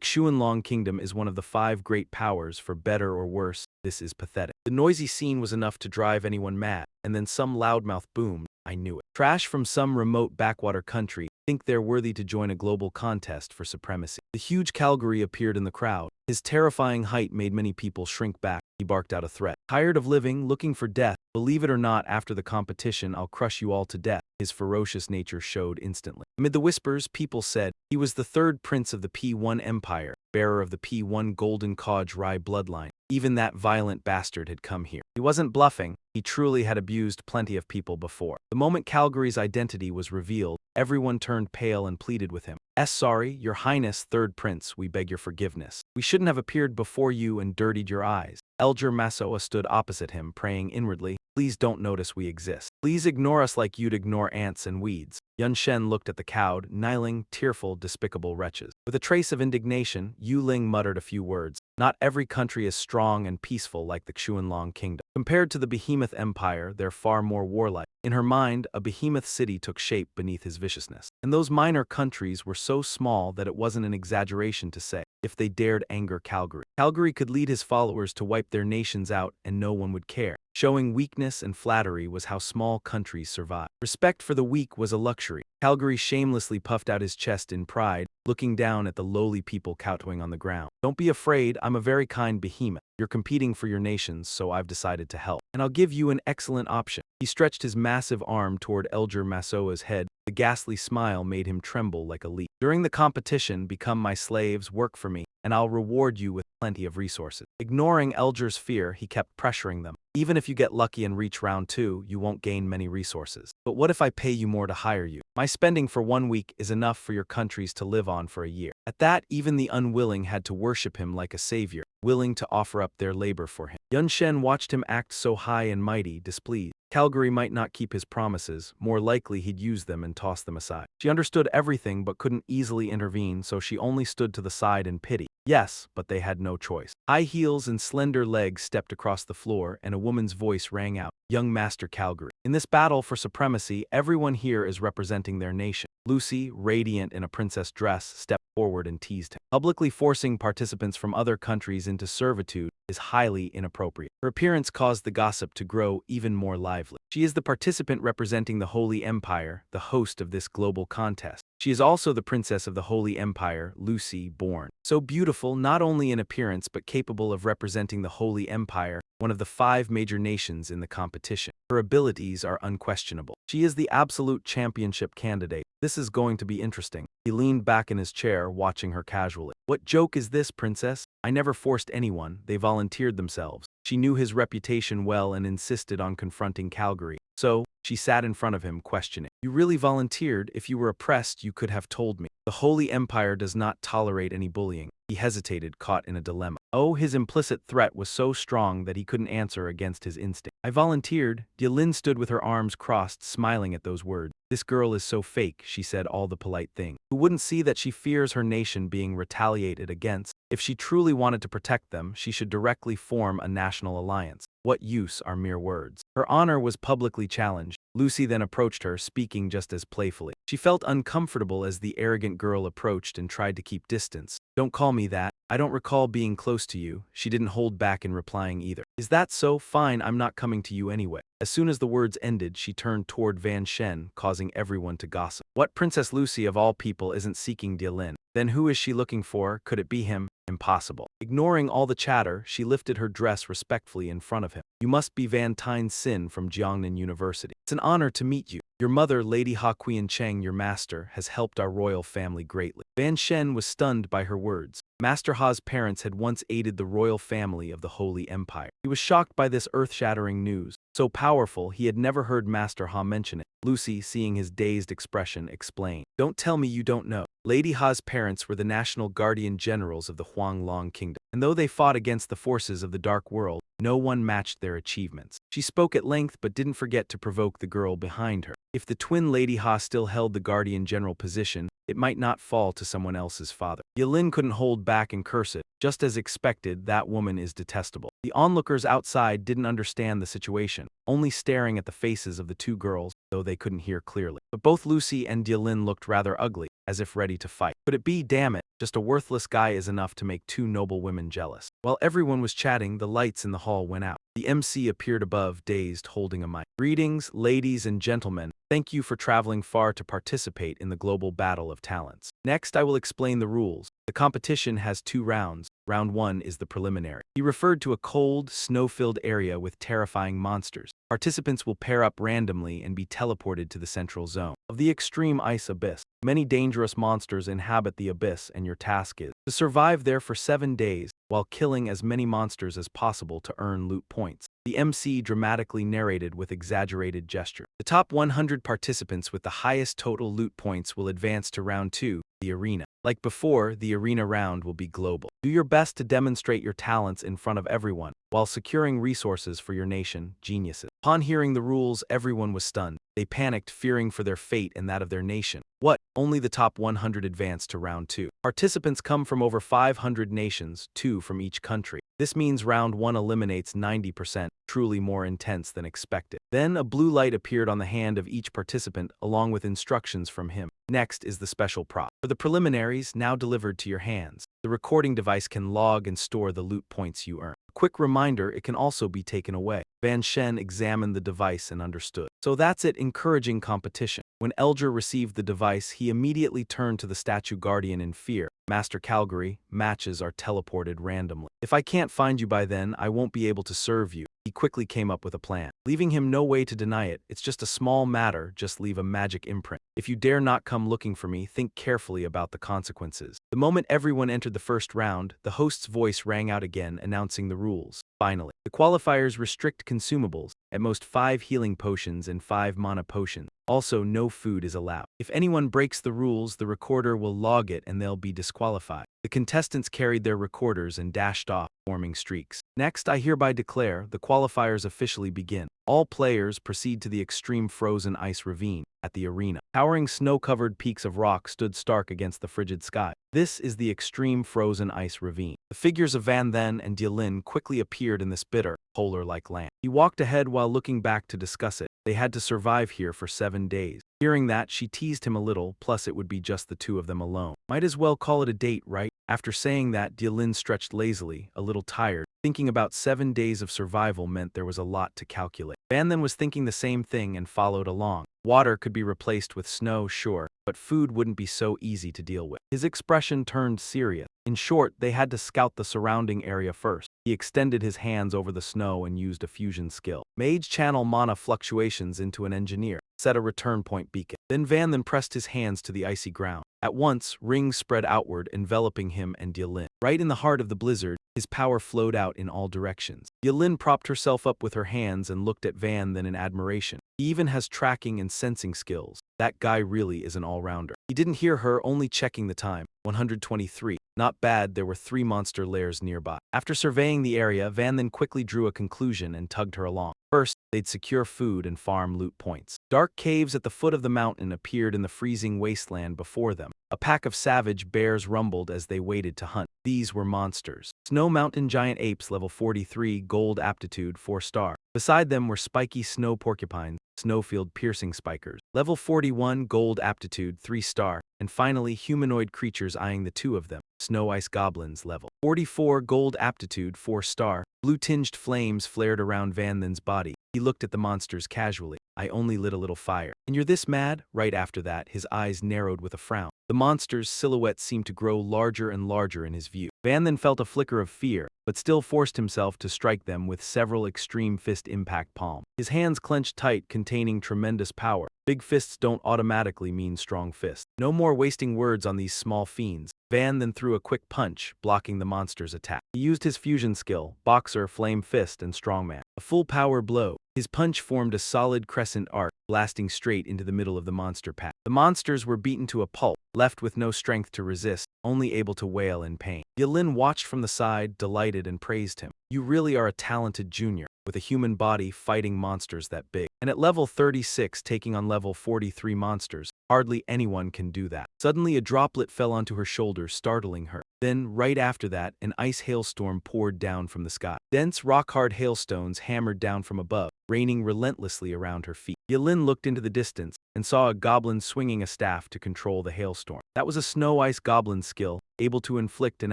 Xuanlong Kingdom is one of the 5 great powers, for better or worse. This is pathetic. The noisy scene was enough to drive anyone mad, and then some loudmouth boomed. I knew it. Trash from some remote backwater country think they're worthy to join a global contest for supremacy. The huge Calgary appeared in the crowd. His terrifying height made many people shrink back. He barked out a threat. Tired of living, looking for death? Believe it or not, after the competition, I'll crush you all to death. His ferocious nature showed instantly. Amid the whispers, people said he was the third prince of the P1 Empire, bearer of the P1 Golden Kodj Rai bloodline. Even that violent bastard had come here. He wasn't bluffing. He truly had abused plenty of people before. The moment Calgary's identity was revealed, everyone turned pale and pleaded with him. Sorry, Your Highness, Third Prince, we beg your forgiveness. We shouldn't have appeared before you and dirtied your eyes. Elder Masoa stood opposite him, praying inwardly, please don't notice we exist. Please ignore us like you'd ignore ants and weeds. Yun Shen looked at the cowed, kneeling, tearful, despicable wretches. With a trace of indignation, Yu Ling muttered a few words. Not every country is strong and peaceful like the Xuanlong Kingdom. Compared to the Behemoth Empire, they're far more warlike. In her mind, a behemoth city took shape beneath his viciousness. And those minor countries were so small that it wasn't an exaggeration to say, if they dared anger Calgary. Calgary could lead his followers to wipe their nations out and no one would care. Showing weakness and flattery was how small countries survived. Respect for the weak was a luxury. Calgary shamelessly puffed out his chest in pride, looking down at the lowly people kowtowing on the ground. Don't be afraid, I'm a very kind behemoth. You're competing for your nations, so I've decided to help. And I'll give you an excellent option. He stretched his massive arm toward Elder Masoa's head. The ghastly smile made him tremble like a leaf. During the competition, become my slaves, work for me, and I'll reward you with plenty of resources. Ignoring Elder's fear, he kept pressuring them. Even if you get lucky and reach round 2, you won't gain many resources. But what if I pay you more to hire you? My spending for 1 week is enough for your countries to live on for a year. At that, even the unwilling had to worship him like a savior, willing to offer up their labor for him. Yun Shen watched him act so high and mighty, displeased. Calgary might not keep his promises, more likely he'd use them and toss them aside. She understood everything but couldn't easily intervene, so she only stood to the side in pity. Yes, but they had no choice. High heels and slender legs stepped across the floor, and a woman's voice rang out, Young Master Calgary. In this battle for supremacy, everyone here is representing their nation. Lucy, radiant in a princess dress, stepped forward and teased him. Publicly forcing participants from other countries into servitude is highly inappropriate. Her appearance caused the gossip to grow even more lively. She is the participant representing the Holy Empire, the host of this global contest. She is also the princess of the Holy Empire, Lucy, born. So beautiful not only in appearance but capable of representing the Holy Empire, one of the 5 major nations in the competition. Her abilities are unquestionable. She is the absolute championship candidate. This is going to be interesting. He leaned back in his chair, watching her casually. What joke is this, princess? I never forced anyone, they volunteered themselves. She knew his reputation well and insisted on confronting Calgary. So, she sat in front of him, questioning. You really volunteered? If you were oppressed, you could have told me. The Holy Empire does not tolerate any bullying. He hesitated, caught in a dilemma. Oh, his implicit threat was so strong that he couldn't answer against his instinct. I volunteered. Yulin stood with her arms crossed, smiling at those words. This girl is so fake, she said all the polite thing. Who wouldn't see that she fears her nation being retaliated against? If she truly wanted to protect them, she should directly form a national alliance. What use are mere words? Her honor was publicly challenged. Lucy then approached her, speaking just as playfully. She felt uncomfortable as the arrogant girl approached and tried to keep distance. Don't call me that. I don't recall being close to you. She didn't hold back in replying either. Is that so? Fine, I'm not coming to you anyway. As soon as the words ended, she turned toward Van Shen, causing everyone to gossip. What Princess Lucy of all people isn't seeking Dialin? Then who is she looking for? Could it be him? Impossible. Ignoring all the chatter, she lifted her dress respectfully in front of him. You must be Van Tine Sin from Jiangnan University. It's an honor to meet you. Your mother, Lady Ha Qian Cheng, your master, has helped our royal family greatly. Van Shen was stunned by her words. Master Ha's parents had once aided the royal family of the Holy Empire. He was shocked by this earth-shattering news. So powerful, he had never heard Master Ha mention it. Lucy, seeing his dazed expression, explained. Don't tell me you don't know. Lady Ha's parents were the national guardian generals of the Huanglong Kingdom. And though they fought against the forces of the Dark World, no one matched their achievements. She spoke at length but didn't forget to provoke the girl behind her. If the twin Lady Ha still held the guardian general position, it might not fall to someone else's father. Yilin couldn't hold back and curse it. Just as expected, that woman is detestable. The onlookers outside didn't understand the situation, only staring at the faces of the two girls, though they couldn't hear clearly. But both Lucy and Yilin looked rather ugly, as if ready to fight. Could it be? Damn it. Just a worthless guy is enough to make two noble women jealous. While everyone was chatting, the lights in the hall went out. The MC appeared above, dazed, holding a mic. Greetings, ladies and gentlemen. Thank you for traveling far to participate in the global battle of talents. Next, I will explain the rules. The competition has 2 rounds. Round 1 is the preliminary. He referred to a cold, snow-filled area with terrifying monsters. Participants will pair up randomly and be teleported to the central zone of the extreme ice abyss. Many dangerous monsters inhabit the abyss, and your task is to survive there for 7 days while killing as many monsters as possible to earn loot points. The MC dramatically narrated with exaggerated gesture. The top 100 participants with the highest total loot points will advance to round 2, the arena. Like before, the arena round will be global. Do your best to demonstrate your talents in front of everyone, while securing resources for your nation, geniuses. Upon hearing the rules, everyone was stunned. They panicked, fearing for their fate and that of their nation. What? Only the top 100 advance to round 2. Participants come from over 500 nations, 2 from each country. This means round 1 eliminates 90%, truly more intense than expected. Then a blue light appeared on the hand of each participant along with instructions from him. Next is the special prop. For the preliminaries, now delivered to your hands, the recording device can log and store the loot points you earn. A quick reminder, it can also be taken away. Van Shen examined the device and understood. So that's it, encouraging competition. When Elger received the device, he immediately turned to the statue guardian in fear. Master Calgary, matches are teleported randomly. If I can't find you by then, I won't be able to serve you. He quickly came up with a plan. Leaving him no way to deny it, it's just a small matter, just leave a magic imprint. If you dare not come looking for me, think carefully about the consequences. The moment everyone entered the first round, the host's voice rang out again, announcing the rules. Finally, the qualifiers restrict consumables, at most 5 healing potions and 5 mana potions. Also, no food is allowed. If anyone breaks the rules, the recorder will log it and they'll be disqualified. The contestants carried their recorders and dashed off, forming streaks. Next, I hereby declare the qualifiers officially begin. All players proceed to the extreme frozen ice ravine at the arena. Towering snow-covered peaks of rock stood stark against the frigid sky. This is the extreme frozen ice ravine. The figures of Van Then and Dielin quickly appeared in this bitter, polar-like land. He walked ahead while looking back to discuss it. They had to survive here for 7 days. Hearing that, she teased him a little, plus it would be just the 2 of them alone. Might as well call it a date, right? After saying that, Dielin stretched lazily, a little tired. Thinking about 7 days of survival meant there was a lot to calculate. Van Then was thinking the same thing and followed along. Water could be replaced with snow, sure, but food wouldn't be so easy to deal with. His expression turned serious. In short, they had to scout the surrounding area first. He extended his hands over the snow and used a fusion skill. Mage channel mana fluctuations into an engineer. Set a return point beacon. Then Van Then pressed his hands to the icy ground. At once, rings spread outward, enveloping him and Dielin. Right in the heart of the blizzard, his power flowed out in all directions. Dielin propped herself up with her hands and looked at Van Then in admiration. He even has tracking and sensing skills. That guy really is an all-rounder. He didn't hear her, only checking the time. 123. Not bad, there were 3 monster lairs nearby. After surveying the area, Van Then quickly drew a conclusion and tugged her along. First, they'd secure food and farm loot points. Dark caves at the foot of the mountain appeared in the freezing wasteland before them. A pack of savage bears rumbled as they waited to hunt. These were monsters. Snow Mountain Giant Apes level 43, gold aptitude 4-star. Beside them were spiky snow porcupines, snowfield piercing spikers. Level 41, gold aptitude 3-star. And finally, humanoid creatures eyeing the 2 of them. Snow Ice Goblins level 44, gold aptitude 4-star. Blue-tinged flames flared around Van Then's body. He looked at the monsters casually. I only lit a little fire. And you're this mad? Right after that, his eyes narrowed with a frown. The monster's silhouette seemed to grow larger and larger in his view. Van Then felt a flicker of fear, but still forced himself to strike them with several extreme fist impact palms. His hands clenched tight, containing tremendous power. Big fists don't automatically mean strong fists. No more wasting words on these small fiends. Van Then threw a quick punch, blocking the monster's attack. He used his fusion skill, Boxer, Flame Fist, and Strongman. A full-power blow. His punch formed a solid crescent arc, blasting straight into the middle of the monster pack. The monsters were beaten to a pulp, left with no strength to resist, only able to wail in pain. Dielin watched from the side, delighted, and praised him. You really are a talented junior, with a human body fighting monsters that big. And at level 36 taking on level 43 monsters, hardly anyone can do that. Suddenly a droplet fell onto her shoulder, startling her. Then, right after that, an ice hailstorm poured down from the sky. Dense, rock-hard hailstones hammered down from above, raining relentlessly around her feet. Dielin looked into the distance and saw a goblin swinging a staff to control the hailstorm. That was a snow ice goblin skill, able to inflict an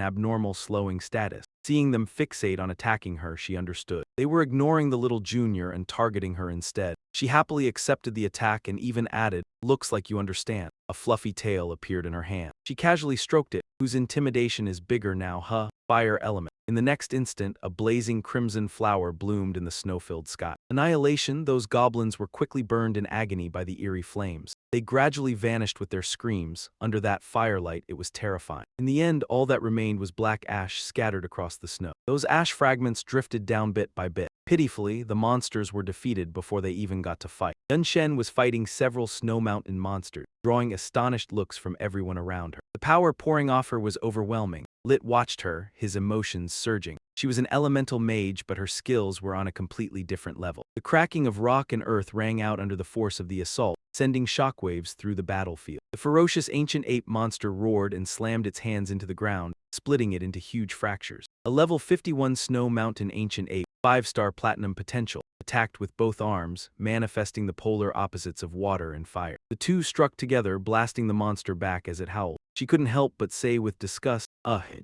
abnormal slowing status. Seeing them fixate on attacking her, she understood. They were ignoring the little junior and targeting her instead. She happily accepted the attack and even added, "Looks like you understand." A fluffy tail appeared in her hand. She casually stroked it, whose intimidation is bigger now, huh? Fire element. In the next instant, a blazing crimson flower bloomed in the snow-filled sky. Annihilation, those goblins were quickly burned in agony by the eerie flames. They gradually vanished with their screams. Under that firelight, it was terrifying. In the end, all that remained was black ash scattered across the snow. Those ash fragments drifted down bit by bit. Pitifully, the monsters were defeated before they even got to fight. Yun Shen was fighting several snow mountain monsters, drawing astonished looks from everyone around her. The power pouring off her was overwhelming. Lit watched her, his emotions surging. She was an elemental mage, but her skills were on a completely different level. The cracking of rock and earth rang out under the force of the assault, sending shockwaves through the battlefield. The ferocious ancient ape monster roared and slammed its hands into the ground, splitting it into huge fractures. A level 51 snow mountain ancient ape, 5-star platinum potential, attacked with both arms, manifesting the polar opposites of water and fire. The two struck together, blasting the monster back as it howled. She couldn't help but say with disgust,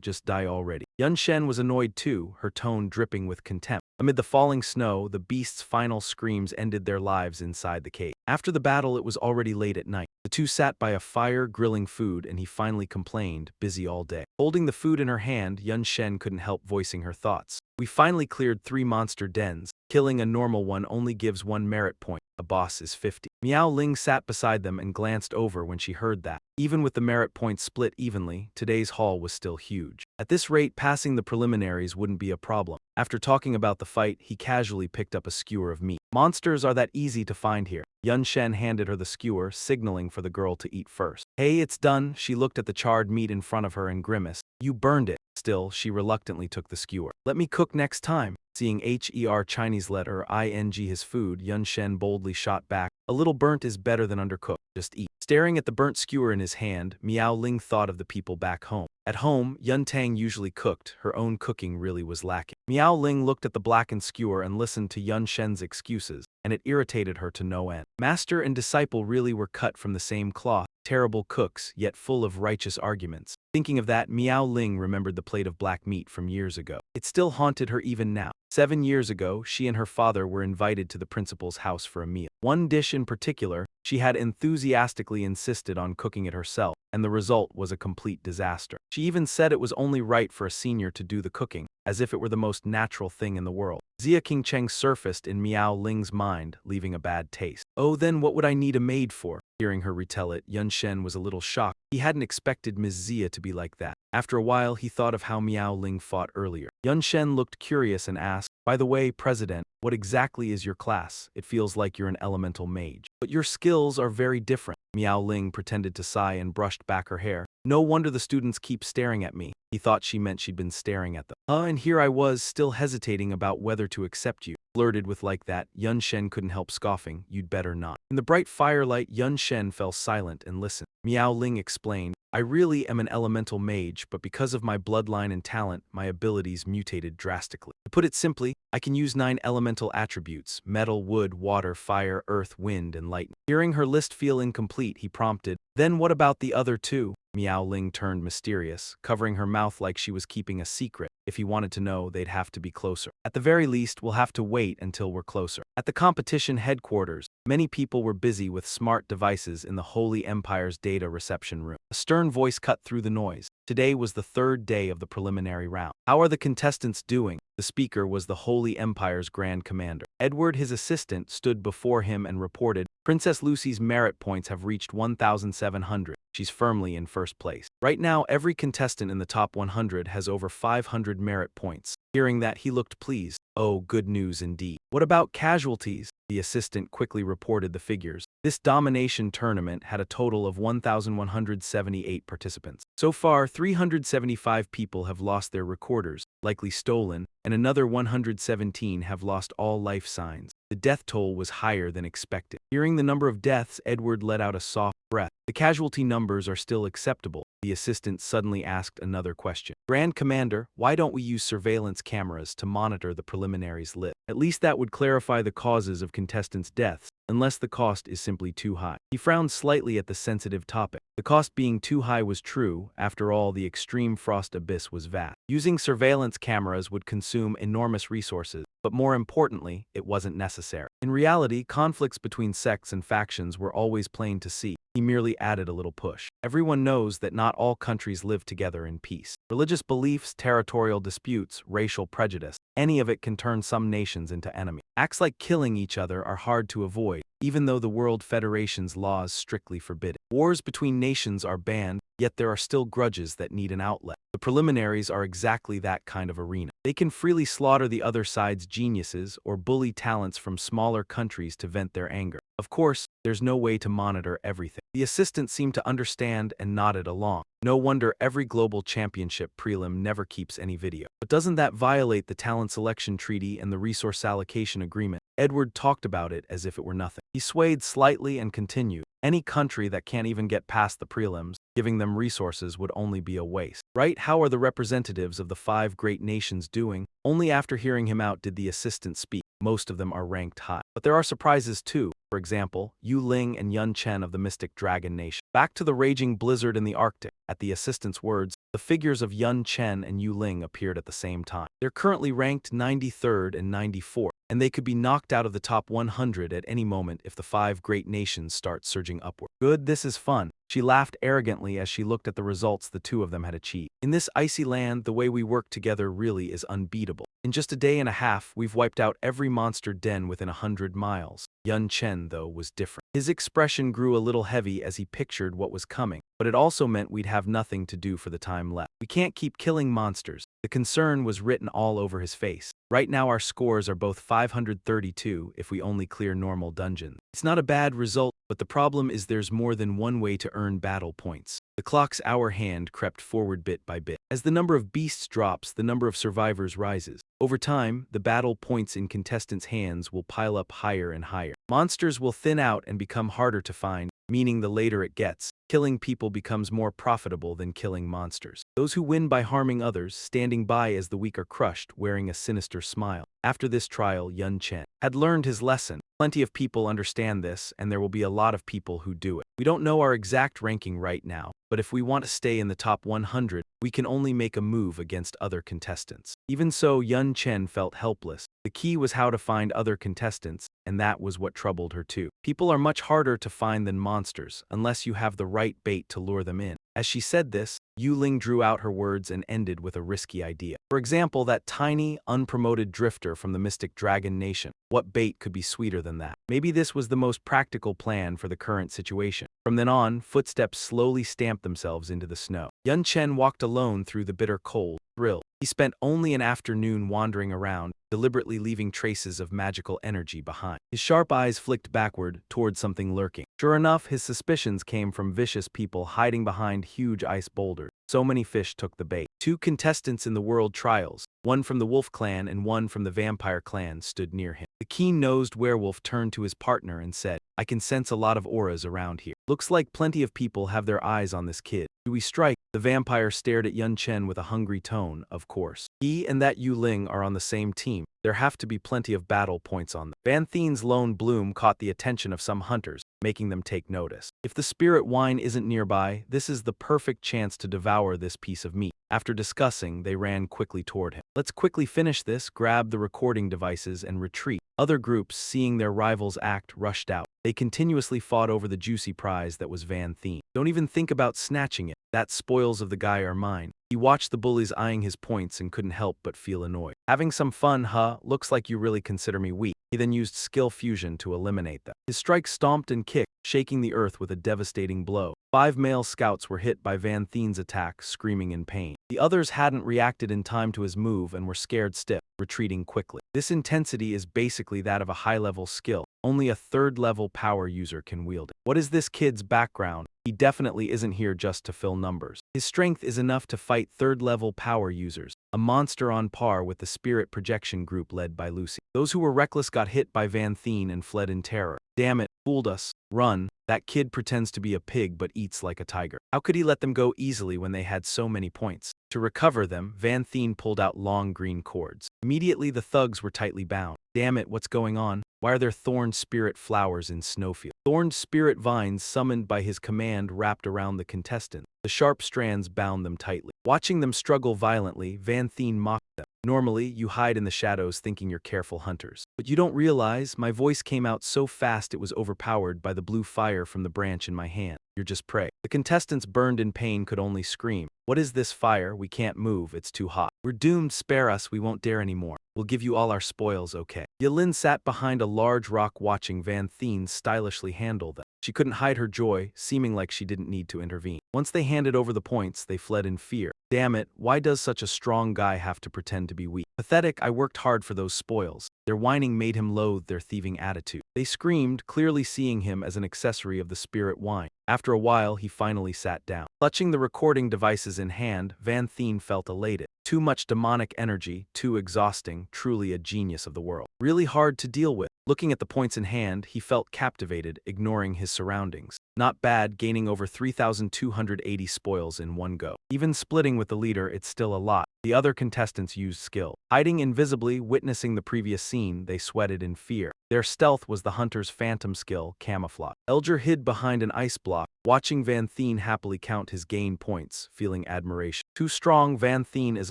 just die already. Yun Shen was annoyed too, her tone dripping with contempt. Amid the falling snow, the beast's final screams ended their lives inside the cave. After the battle, it was already late at night. The two sat by a fire grilling food, and he finally complained, busy all day. Holding the food in her hand, Yun Shen couldn't help voicing her thoughts. We finally cleared 3 monster dens. Killing a normal one only gives 1 merit point. A boss is 50. Miao Ling sat beside them and glanced over when she heard that. Even with the merit points split evenly, today's haul was still huge. At this rate, passing the preliminaries wouldn't be a problem. After talking about the fight, he casually picked up a skewer of meat. Monsters are that easy to find here. Yun Shen handed her the skewer, signaling for the girl to eat first. Hey, it's done. She looked at the charred meat in front of her and grimaced. You burned it. Still, she reluctantly took the skewer. Let me cook next time. Seeing HER Chinese letter ING his food, Yun Shen boldly shot back. A little burnt is better than undercooked. Just eat. Staring at the burnt skewer in his hand, Miao Ling thought of the people back home. At home, Yun Tang usually cooked. Her own cooking really was lacking. Miao Ling looked at the blackened skewer and listened to Yun Shen's excuses, and it irritated her to no end. Master and disciple really were cut from the same cloth. Terrible cooks, yet full of righteous arguments. Thinking of that, Miao Ling remembered the plate of black meat from years ago. It still haunted her even now. 7 years ago, she and her father were invited to the principal's house for a meal. One dish in particular, she had enthusiastically insisted on cooking it herself, and the result was a complete disaster. She even said it was only right for a senior to do the cooking, as if it were the most natural thing in the world. Xia Qingcheng surfaced in Miao Ling's mind, leaving a bad taste. Oh, then what would I need a maid for? Hearing her retell it, Yun Shen was a little shocked. He hadn't expected Ms. Xia to be like that. After a while, he thought of how Miao Ling fought earlier. Yun Shen looked curious and asked, by the way, President, what exactly is your class? It feels like you're an elemental mage. But your skills are very different. Miao Ling pretended to sigh and brushed back her hair. No wonder the students keep staring at me. He thought she meant she'd been staring at them. And here I was, still hesitating about whether to accept you. Flirted with like that, Yun Shen couldn't help scoffing. You'd better not. In the bright firelight, Yun Shen fell silent and listened. Miao Ling explained, I really am an elemental mage, but because of my bloodline and talent, my abilities mutated drastically. To put it simply, I can use 9 elemental attributes: metal, wood, water, fire, earth, wind, and lightning. Hearing her list feel incomplete, he prompted, then what about the other 2? Miao Ling turned mysterious, covering her mouth like she was keeping a secret. If he wanted to know, they'd have to be closer. At the very least, we'll have to wait until we're closer. At the competition headquarters, many people were busy with smart devices in the Holy Empire's data reception room. A stern voice cut through the noise. Today was the 3rd day of the preliminary round. How are the contestants doing? The speaker was the Holy Empire's Grand Commander. Edward, his assistant, stood before him and reported, Princess Lucy's merit points have reached 1,700. She's firmly in first place. Right now, every contestant in the top 100 has over 500 merit points. Hearing that, he looked pleased. Oh, good news indeed. What about casualties? The assistant quickly reported the figures. This domination tournament had a total of 1,178 participants. So far, 375 people have lost their recorders, likely stolen, and another 117 have lost all life signs. The death toll was higher than expected. Hearing the number of deaths, Edward let out a soft breath. The casualty numbers are still acceptable. The assistant suddenly asked another question. Grand Commander, why don't we use surveillance cameras to monitor the preliminaries lit? At least that would clarify the causes of contestants' deaths, unless the cost is simply too high. He frowned slightly at the sensitive topic. The cost being too high was true. After all, the extreme frost abyss was vast. Using surveillance cameras would consume enormous resources, but more importantly, it wasn't necessary. In reality, conflicts between sects and factions were always plain to see. He merely added a little push. Everyone knows that not all countries live together in peace. Religious beliefs, territorial disputes, racial prejudice, any of it can turn some nations into enemies. Acts like killing each other are hard to avoid, even though the World Federation's laws strictly forbid it. Wars between nations are banned, yet there are still grudges that need an outlet. The preliminaries are exactly that kind of arena. They can freely slaughter the other side's geniuses or bully talents from smaller countries to vent their anger. Of course, there's no way to monitor everything. The assistant seemed to understand and nodded along. No wonder every global championship prelim never keeps any video. But doesn't that violate the talent selection treaty and the resource allocation agreement? Edward talked about it as if it were nothing. He swayed slightly and continued. Any country that can't even get past the prelims, giving them resources would only be a waste. Right? How are the representatives of the 5 great nations doing? Only after hearing him out did the assistant speak. Most of them are ranked high. But there are surprises too. For example, Yu Ling and Yun Chen of the Mystic Dragon Nation. Back to the raging blizzard in the Arctic. At the assistant's words, the figures of Yun Chen and Yu Ling appeared at the same time. They're currently ranked 93rd and 94th, and they could be knocked out of the top 100 at any moment if the 5 great nations start surging upward. Good, this is fun. She laughed arrogantly as she looked at the results the two of them had achieved. In this icy land, the way we work together really is unbeatable. In just a day and a half, we've wiped out every monster den within 100 miles. Yun Chen, though, was different. His expression grew a little heavy as he pictured what was coming, but it also meant we'd have nothing to do for the time left. We can't keep killing monsters. The concern was written all over his face. Right now our scores are both 532 if we only clear normal dungeons. It's not a bad result, but the problem is there's more than one way to earn battle points. The clock's hour hand crept forward bit by bit. As the number of beasts drops, the number of survivors rises. Over time, the battle points in contestants' hands will pile up higher and higher. Monsters will thin out and become harder to find, meaning the later it gets, killing people becomes more profitable than killing monsters. Those who win by harming others, standing by as the weak are crushed, wearing a sinister smile. After this trial, Yun Chen had learned his lesson. Plenty of people understand this, and there will be a lot of people who do it. We don't know our exact ranking right now, but if we want to stay in the top 100, we can only make a move against other contestants. Even so, Yun Chen felt helpless. The key was how to find other contestants, and that was what troubled her too. People are much harder to find than monsters, unless you have the right bait to lure them in. As she said this, Yu Ling drew out her words and ended with a risky idea. For example, that tiny, unpromoted drifter from the Mystic Dragon Nation. What bait could be sweeter than that? Maybe this was the most practical plan for the current situation. From then on, footsteps slowly stamped themselves into the snow. Yun Chen walked alone through the bitter cold, thrilled. He spent only an afternoon wandering around, deliberately leaving traces of magical energy behind. His sharp eyes flicked backward, toward something lurking. Sure enough, his suspicions came from vicious people hiding behind huge ice boulders. So many fish took the bait. 2 contestants in the world trials, one from the Wolf Clan and one from the Vampire Clan, stood near him. The keen-nosed werewolf turned to his partner and said, "I can sense a lot of auras around here. Looks like plenty of people have their eyes on this kid. Do we strike?" The vampire stared at Yun Chen with a hungry tone. Of course. He and that Yu Ling are on the same team. There have to be plenty of battle points on them. Van Thien's lone bloom caught the attention of some hunters, making them take notice. If the spirit wine isn't nearby, this is the perfect chance to devour this piece of meat. After discussing, they ran quickly toward him. Let's quickly finish this, grab the recording devices, and retreat. Other groups, seeing their rivals act, rushed out. They continuously fought over the juicy prize that was Van Thien. Don't even think about snatching it. That spoils of the guy are mine. He watched the bullies eyeing his points and couldn't help but feel annoyed. Having some fun, huh? Looks like you really consider me weak. He then used skill fusion to eliminate them. His strike stomped and kicked, shaking the earth with a devastating blow. 5 male scouts were hit by Van Thien's attack, screaming in pain. The others hadn't reacted in time to his move and were scared stiff, retreating quickly. This intensity is basically that of a high-level skill. Only a 3rd-level power user can wield it. What is this kid's background? He definitely isn't here just to fill numbers. His strength is enough to fight 3rd-level power users, a monster on par with the spirit projection group led by Lucy. Those who were reckless got hit by Van Thien and fled in terror. Damn it, fooled us. Run. That kid pretends to be a pig but eats like a tiger. How could he let them go easily when they had so many points? To recover them, Van Thien pulled out long green cords. Immediately the thugs were tightly bound. Damn it, what's going on? Why are there thorn spirit flowers in Snowfield? Thorned spirit vines summoned by his command wrapped around the contestants. The sharp strands bound them tightly. Watching them struggle violently, Van Thien mocked them. Normally, you hide in the shadows thinking you're careful hunters. But you don't realize my voice came out so fast it was overpowered by the blue fire from the branch in my hand. You're just prey. The contestants burned in pain could only scream. What is this fire? We can't move, it's too hot. We're doomed, spare us, we won't dare anymore. We'll give you all our spoils, okay? Yelin sat behind a large rock watching Van Thien stylishly handle them. She couldn't hide her joy, seeming like she didn't need to intervene. Once they handed over the points, they fled in fear. Damn it, why does such a strong guy have to pretend to be weak? Pathetic, I worked hard for those spoils. Their whining made him loathe their thieving attitude. They screamed, clearly seeing him as an accessory of the spirit wine. After a while, he finally sat down. Clutching the recording devices in hand, Van Thien felt elated. Too much demonic energy, too exhausting, truly a genius of the world. Really hard to deal with. Looking at the points in hand, he felt captivated, ignoring his surroundings. Not bad, gaining over 3,280 spoils in one go. Even splitting with the leader, it's still a lot. The other contestants used skill. Hiding invisibly, witnessing the previous scene, they sweated in fear. Their stealth was the hunter's phantom skill, camouflage. Elger hid behind an ice block, watching Van Thien happily count his gain points, feeling admiration. Too strong, Van Thien is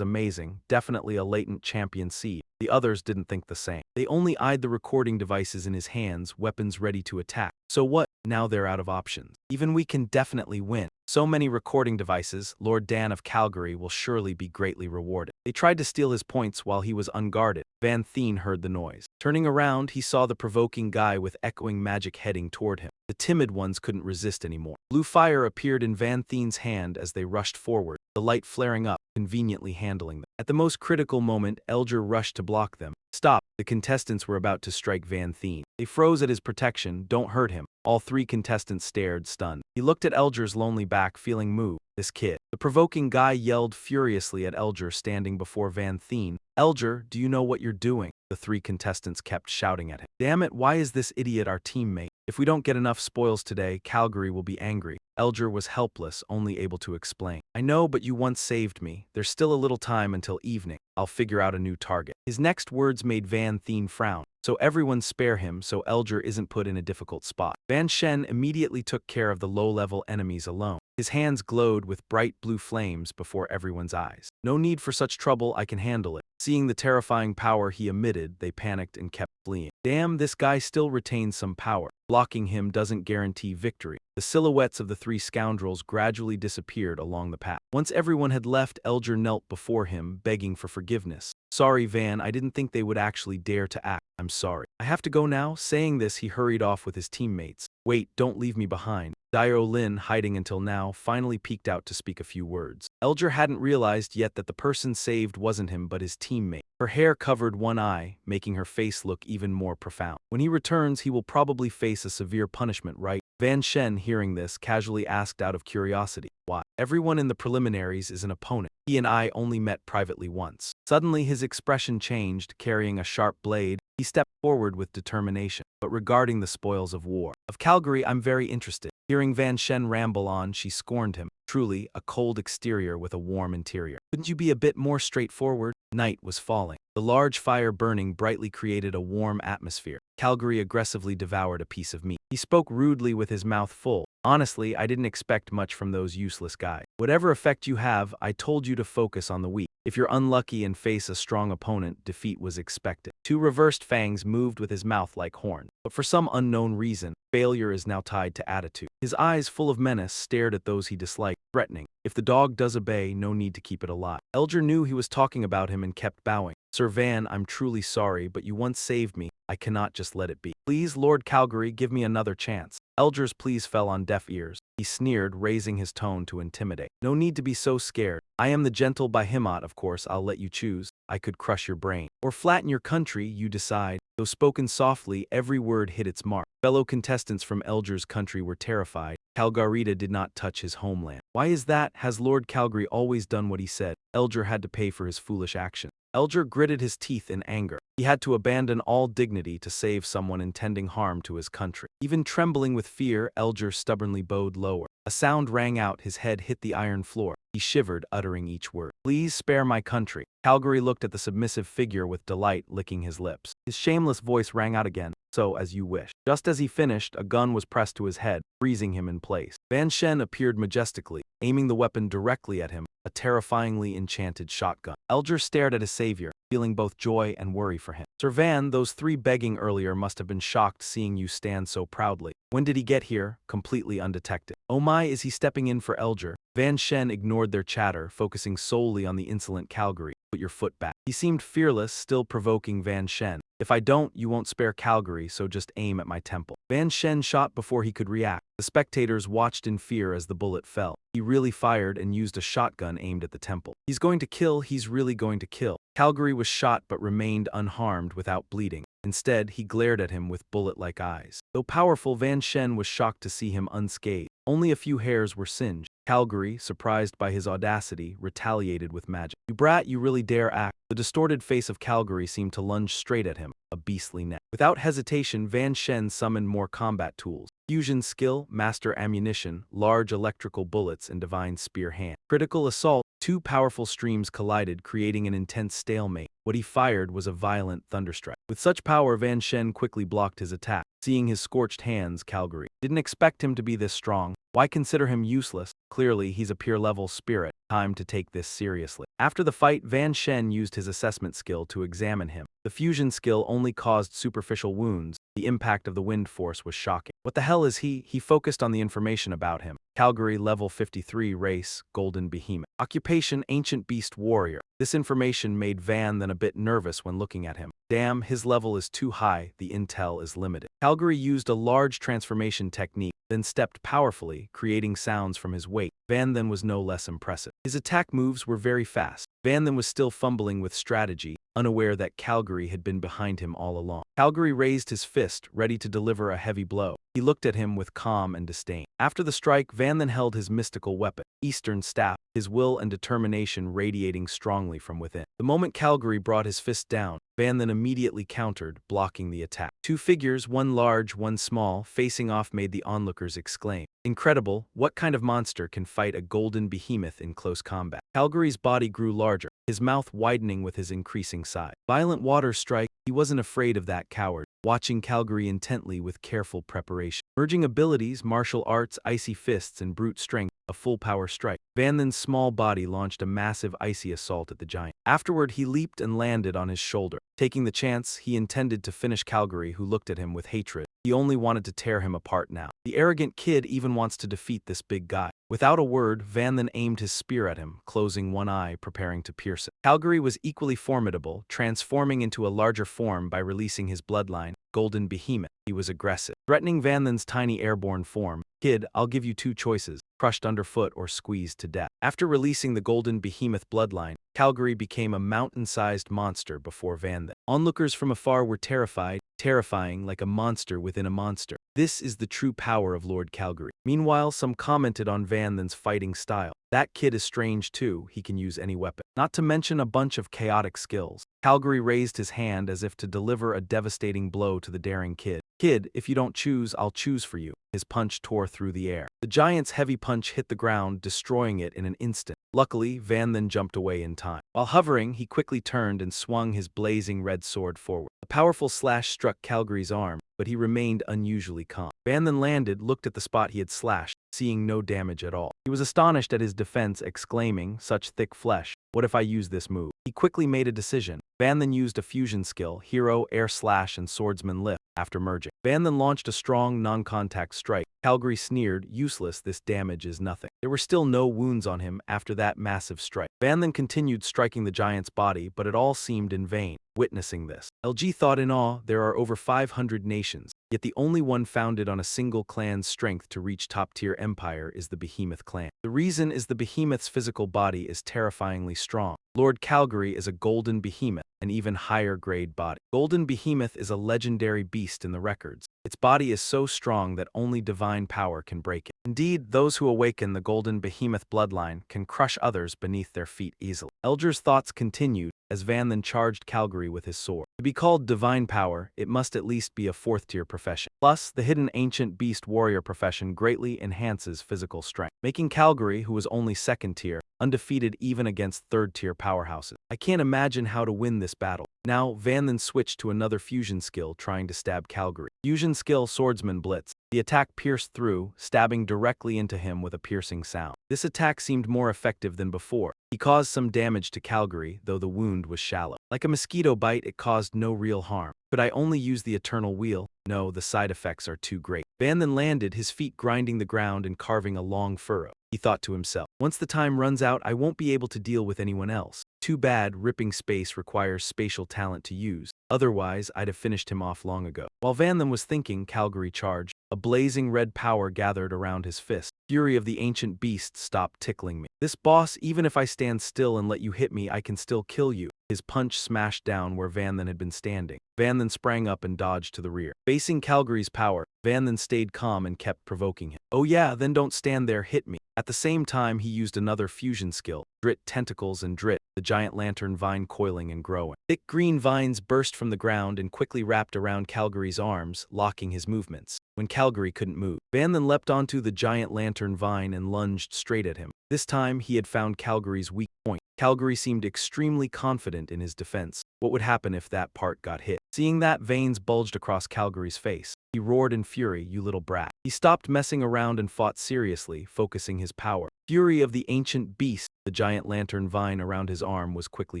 amazing, definitely a latent champion seed. The others didn't think the same. They only eyed the recording devices in his hands, weapons ready to attack. So what? Now they're out of options. Even we can definitely win. So many recording devices, Lord Dan of Calgary will surely be greatly rewarded. They tried to steal his points while he was unguarded. Van Thien heard the noise. Turning around, he saw the provoking guy with echoing magic heading toward him. The timid ones couldn't resist anymore. Blue fire appeared in Van Thien's hand as they rushed forward, the light flaring up, conveniently handling them. At the most critical moment, Elger rushed to block them. Stop! The contestants were about to strike Van Thien. They froze at his protection. Don't hurt him. All three contestants stared, stunned. He looked at Elger's lonely back, feeling moved. This kid. The provoking guy yelled furiously at Elger standing before Van Thien. Elger, do you know what you're doing? The three contestants kept shouting at him. Damn it, why is this idiot our teammate? If we don't get enough spoils today, Calgary will be angry. Elger was helpless, only able to explain. I know, but you once saved me. There's still a little time until evening. I'll figure out a new target. His next words made Van Thien frown. So everyone spare him so Elger isn't put in a difficult spot. Van Shen immediately took care of the low-level enemies alone. His hands glowed with bright blue flames before everyone's eyes. No need for such trouble, I can handle it. Seeing the terrifying power he emitted, they panicked and kept fleeing. Damn, this guy still retains some power. Blocking him doesn't guarantee victory. The silhouettes of the three scoundrels gradually disappeared along the path. Once everyone had left, Elger knelt before him, begging for forgiveness. Sorry, Van, I didn't think they would actually dare to act. I'm sorry. I have to go now. Saying this, he hurried off with his teammates. Wait, don't leave me behind. Dio Lin, hiding until now, finally peeked out to speak a few words. Elger hadn't realized yet that the person saved wasn't him but his teammate. Her hair covered one eye, making her face look even more profound. When he returns, he will probably face a severe punishment, right? Van Shen, hearing this, casually asked out of curiosity. Why? Everyone in the preliminaries is an opponent. He and I only met privately once. Suddenly his expression changed, carrying a sharp blade. He stepped forward with determination. But regarding the spoils of war of Calgary, I'm very interested. Hearing Van Shen ramble on, she scorned him. Truly, a cold exterior with a warm interior. Couldn't you be a bit more straightforward? Night was falling. The large fire burning brightly created a warm atmosphere. Calgary aggressively devoured a piece of meat. He spoke rudely with his mouth full. Honestly, I didn't expect much from those useless guys. Whatever effect you have, I told you to focus on the weak. If you're unlucky and face a strong opponent, defeat was expected. Two reversed fangs moved with his mouth like horns. But for some unknown reason, failure is now tied to attitude. His eyes, full of menace, stared at those he disliked, threatening. If the dog does obey, no need to keep it alive. Elger knew he was talking about him and kept bowing. Sir Van, I'm truly sorry, but you once saved me. I cannot just let it be. Please, Lord Calgary, give me another chance. Elger's pleas fell on deaf ears. He sneered, raising his tone to intimidate. No need to be so scared. I am the gentle Behemoth, of course, I'll let you choose. I could crush your brain. Or flatten your country, you decide. Though spoken softly, every word hit its mark. Fellow contestants from Elger's country were terrified. Calgarita did not touch his homeland. Why is that? Has Lord Calgary always done what he said? Elger had to pay for his foolish action. Elger gritted his teeth in anger. He had to abandon all dignity to save someone intending harm to his country. Even trembling with fear, Elger stubbornly bowed lower. A sound rang out, his head hit the iron floor. He shivered, uttering each word. Please spare my country. Calgary looked at the submissive figure with delight, licking his lips. His shameless voice rang out again. So, as you wish. Just as he finished, a gun was pressed to his head, freezing him in place. Van Shen appeared majestically, aiming the weapon directly at him, a terrifyingly enchanted shotgun. Elger stared at his savior, feeling both joy and worry for him. Sir Van, those three begging earlier must have been shocked seeing you stand so proudly. When did he get here, completely undetected? Oh my, is he stepping in for Elger? Van Shen ignored their chatter, focusing solely on the insolent Calgary. Put your foot back. He seemed fearless, still provoking Van Shen. If I don't, you won't spare Calgary, so just aim at my temple. Van Shen shot before he could react. The spectators watched in fear as the bullet fell. He really fired and used a shotgun aimed at the temple. He's going to kill, he's really going to kill. Calgary was shot but remained unharmed without bleeding. Instead, he glared at him with bullet-like eyes. Though powerful, Van Shen was shocked to see him unscathed. Only a few hairs were singed. Calgary, surprised by his audacity, retaliated with magic. You brat, you really dare act? The distorted face of Calgary seemed to lunge straight at him, a beastly neck. Without hesitation, Van Shen summoned more combat tools. Fusion skill, master ammunition, large electrical bullets, and divine spear hand. Critical assault, two powerful streams collided, creating an intense stalemate. What he fired was a violent thunderstrike. With such power, Van Shen quickly blocked his attack. Seeing his scorched hands, Calgary didn't expect him to be this strong. Why consider him useless? Clearly, he's a pure-level spirit. Time to take this seriously. After the fight, Van Shen used his assessment skill to examine him. The fusion skill only caused superficial wounds. The impact of the wind force was shocking. What the hell is he? He focused on the information about him. Calgary, level 53, race, golden behemoth. Occupation, ancient beast warrior. This information made Van then a bit nervous when looking at him. Damn, his level is too high, the intel is limited. Calgary used a large transformation technique, then stepped powerfully, creating sounds from his weight. Van then was no less impressive. His attack moves were very fast. Van then was still fumbling with strategy, unaware that Calgary had been behind him all along. Calgary raised his fist, ready to deliver a heavy blow. He looked at him with calm and disdain. After the strike, Van then held his mystical weapon, Eastern Staff, his will and determination radiating strongly from within. The moment Calgary brought his fist down, Van then immediately countered, blocking the attack. Two figures, one large, one small, facing off made the onlookers exclaim. Incredible, what kind of monster can fight a golden behemoth in close combat? Calgary's body grew larger, his mouth widening with his increasing size. Violent water strike, he wasn't afraid of that coward, watching Calgary intently with careful preparation. Merging abilities, martial arts, icy fists, and brute strength, a full power strike. Van Then's small body launched a massive icy assault at the giant. Afterward, he leaped and landed on his shoulder. Taking the chance, he intended to finish Calgary, who looked at him with hatred. He only wanted to tear him apart now. The arrogant kid even wants to defeat this big guy. Without a word, Van Then aimed his spear at him, closing one eye, preparing to pierce it. Calgary was equally formidable, transforming into a larger form by releasing his bloodline, Golden Behemoth. He was aggressive. Threatening Van Then's tiny airborne form, "Kid, I'll give you two choices, crushed underfoot or squeezed to death." After releasing the Golden Behemoth bloodline, Calgary became a mountain-sized monster before Van Then. Onlookers from afar were terrifying like a monster within a monster. This is the true power of Lord Calgary. Meanwhile, some commented on Van Then's fighting style. That kid is strange too, he can use any weapon. Not to mention a bunch of chaotic skills. Calgary raised his hand as if to deliver a devastating blow to the daring kid. "Kid, if you don't choose, I'll choose for you." His punch tore through the air. The giant's heavy punch hit the ground, destroying it in an instant. Luckily, Van Then jumped away in time. While hovering, he quickly turned and swung his blazing red sword forward. A powerful slash struck Calgary's arm, but he remained unusually calm. Van Then landed, looked at the spot he had slashed, seeing no damage at all. He was astonished at his defense, exclaiming, "Such thick flesh. What if I use this move?" He quickly made a decision. Van Then used a fusion skill, Hero, Air Slash, and Swordsman Lift. After merging, Van Then launched a strong, non-contact strike. Calgary sneered, "Useless, this damage is nothing." There were still no wounds on him after that massive strike. Van Then continued striking the giant's body, but it all seemed in vain. Witnessing this, LG thought in awe, there are over 500 nations, yet the only one founded on a single clan's strength to reach top-tier empire is the Behemoth clan. The reason is the Behemoth's physical body is terrifyingly strong. Lord Calgary is a golden behemoth, an even higher-grade body. Golden Behemoth is a legendary beast in the records. Its body is so strong that only divine power can break it. Indeed, those who awaken the Golden Behemoth bloodline can crush others beneath their feet easily. Elger's thoughts continued as Van Then charged Calgary with his sword. To be called divine power, it must at least be a fourth-tier profession. Plus, the hidden ancient beast warrior profession greatly enhances physical strength, making Calgary, who was only second-tier, undefeated even against third-tier power. powerhouses. I can't imagine how to win this battle. Now, Van then switched to another fusion skill, trying to stab Calgary. Fusion skill Swordsman Blitz. The attack pierced through, stabbing directly into him with a piercing sound. This attack seemed more effective than before. He caused some damage to Calgary, though the wound was shallow. Like a mosquito bite, it caused no real harm. Could I only use the Eternal Wheel? No, the side effects are too great. Van then landed, his feet grinding the ground and carving a long furrow. He thought to himself, once the time runs out, I won't be able to deal with anyone else. Too bad, ripping space requires spatial talent to use. Otherwise, I'd have finished him off long ago. While Van then was thinking, Calgary charged. A blazing red power gathered around his fist. Fury of the ancient beast, stop tickling me. This boss, even if I stand still and let you hit me, I can still kill you. His punch smashed down where Van then had been standing. Van then sprang up and dodged to the rear. Facing Calgary's power, Van then stayed calm and kept provoking him. Oh yeah, then don't stand there, hit me. At the same time, he used another fusion skill, Drit Tentacles and Drit, the giant lantern vine coiling and growing. Thick green vines burst from the ground and quickly wrapped around Calgary's arms, locking his movements. When Calgary couldn't move, Van then leapt onto the giant lantern vine and lunged straight at him. This time, he had found Calgary's weak point. Calgary seemed extremely confident in his defense. What would happen if that part got hit? Seeing that, veins bulged across Calgary's face. He roared in fury, you little brat. He stopped messing around and fought seriously, focusing his power. Fury of the ancient beast, the giant lantern vine around his arm was quickly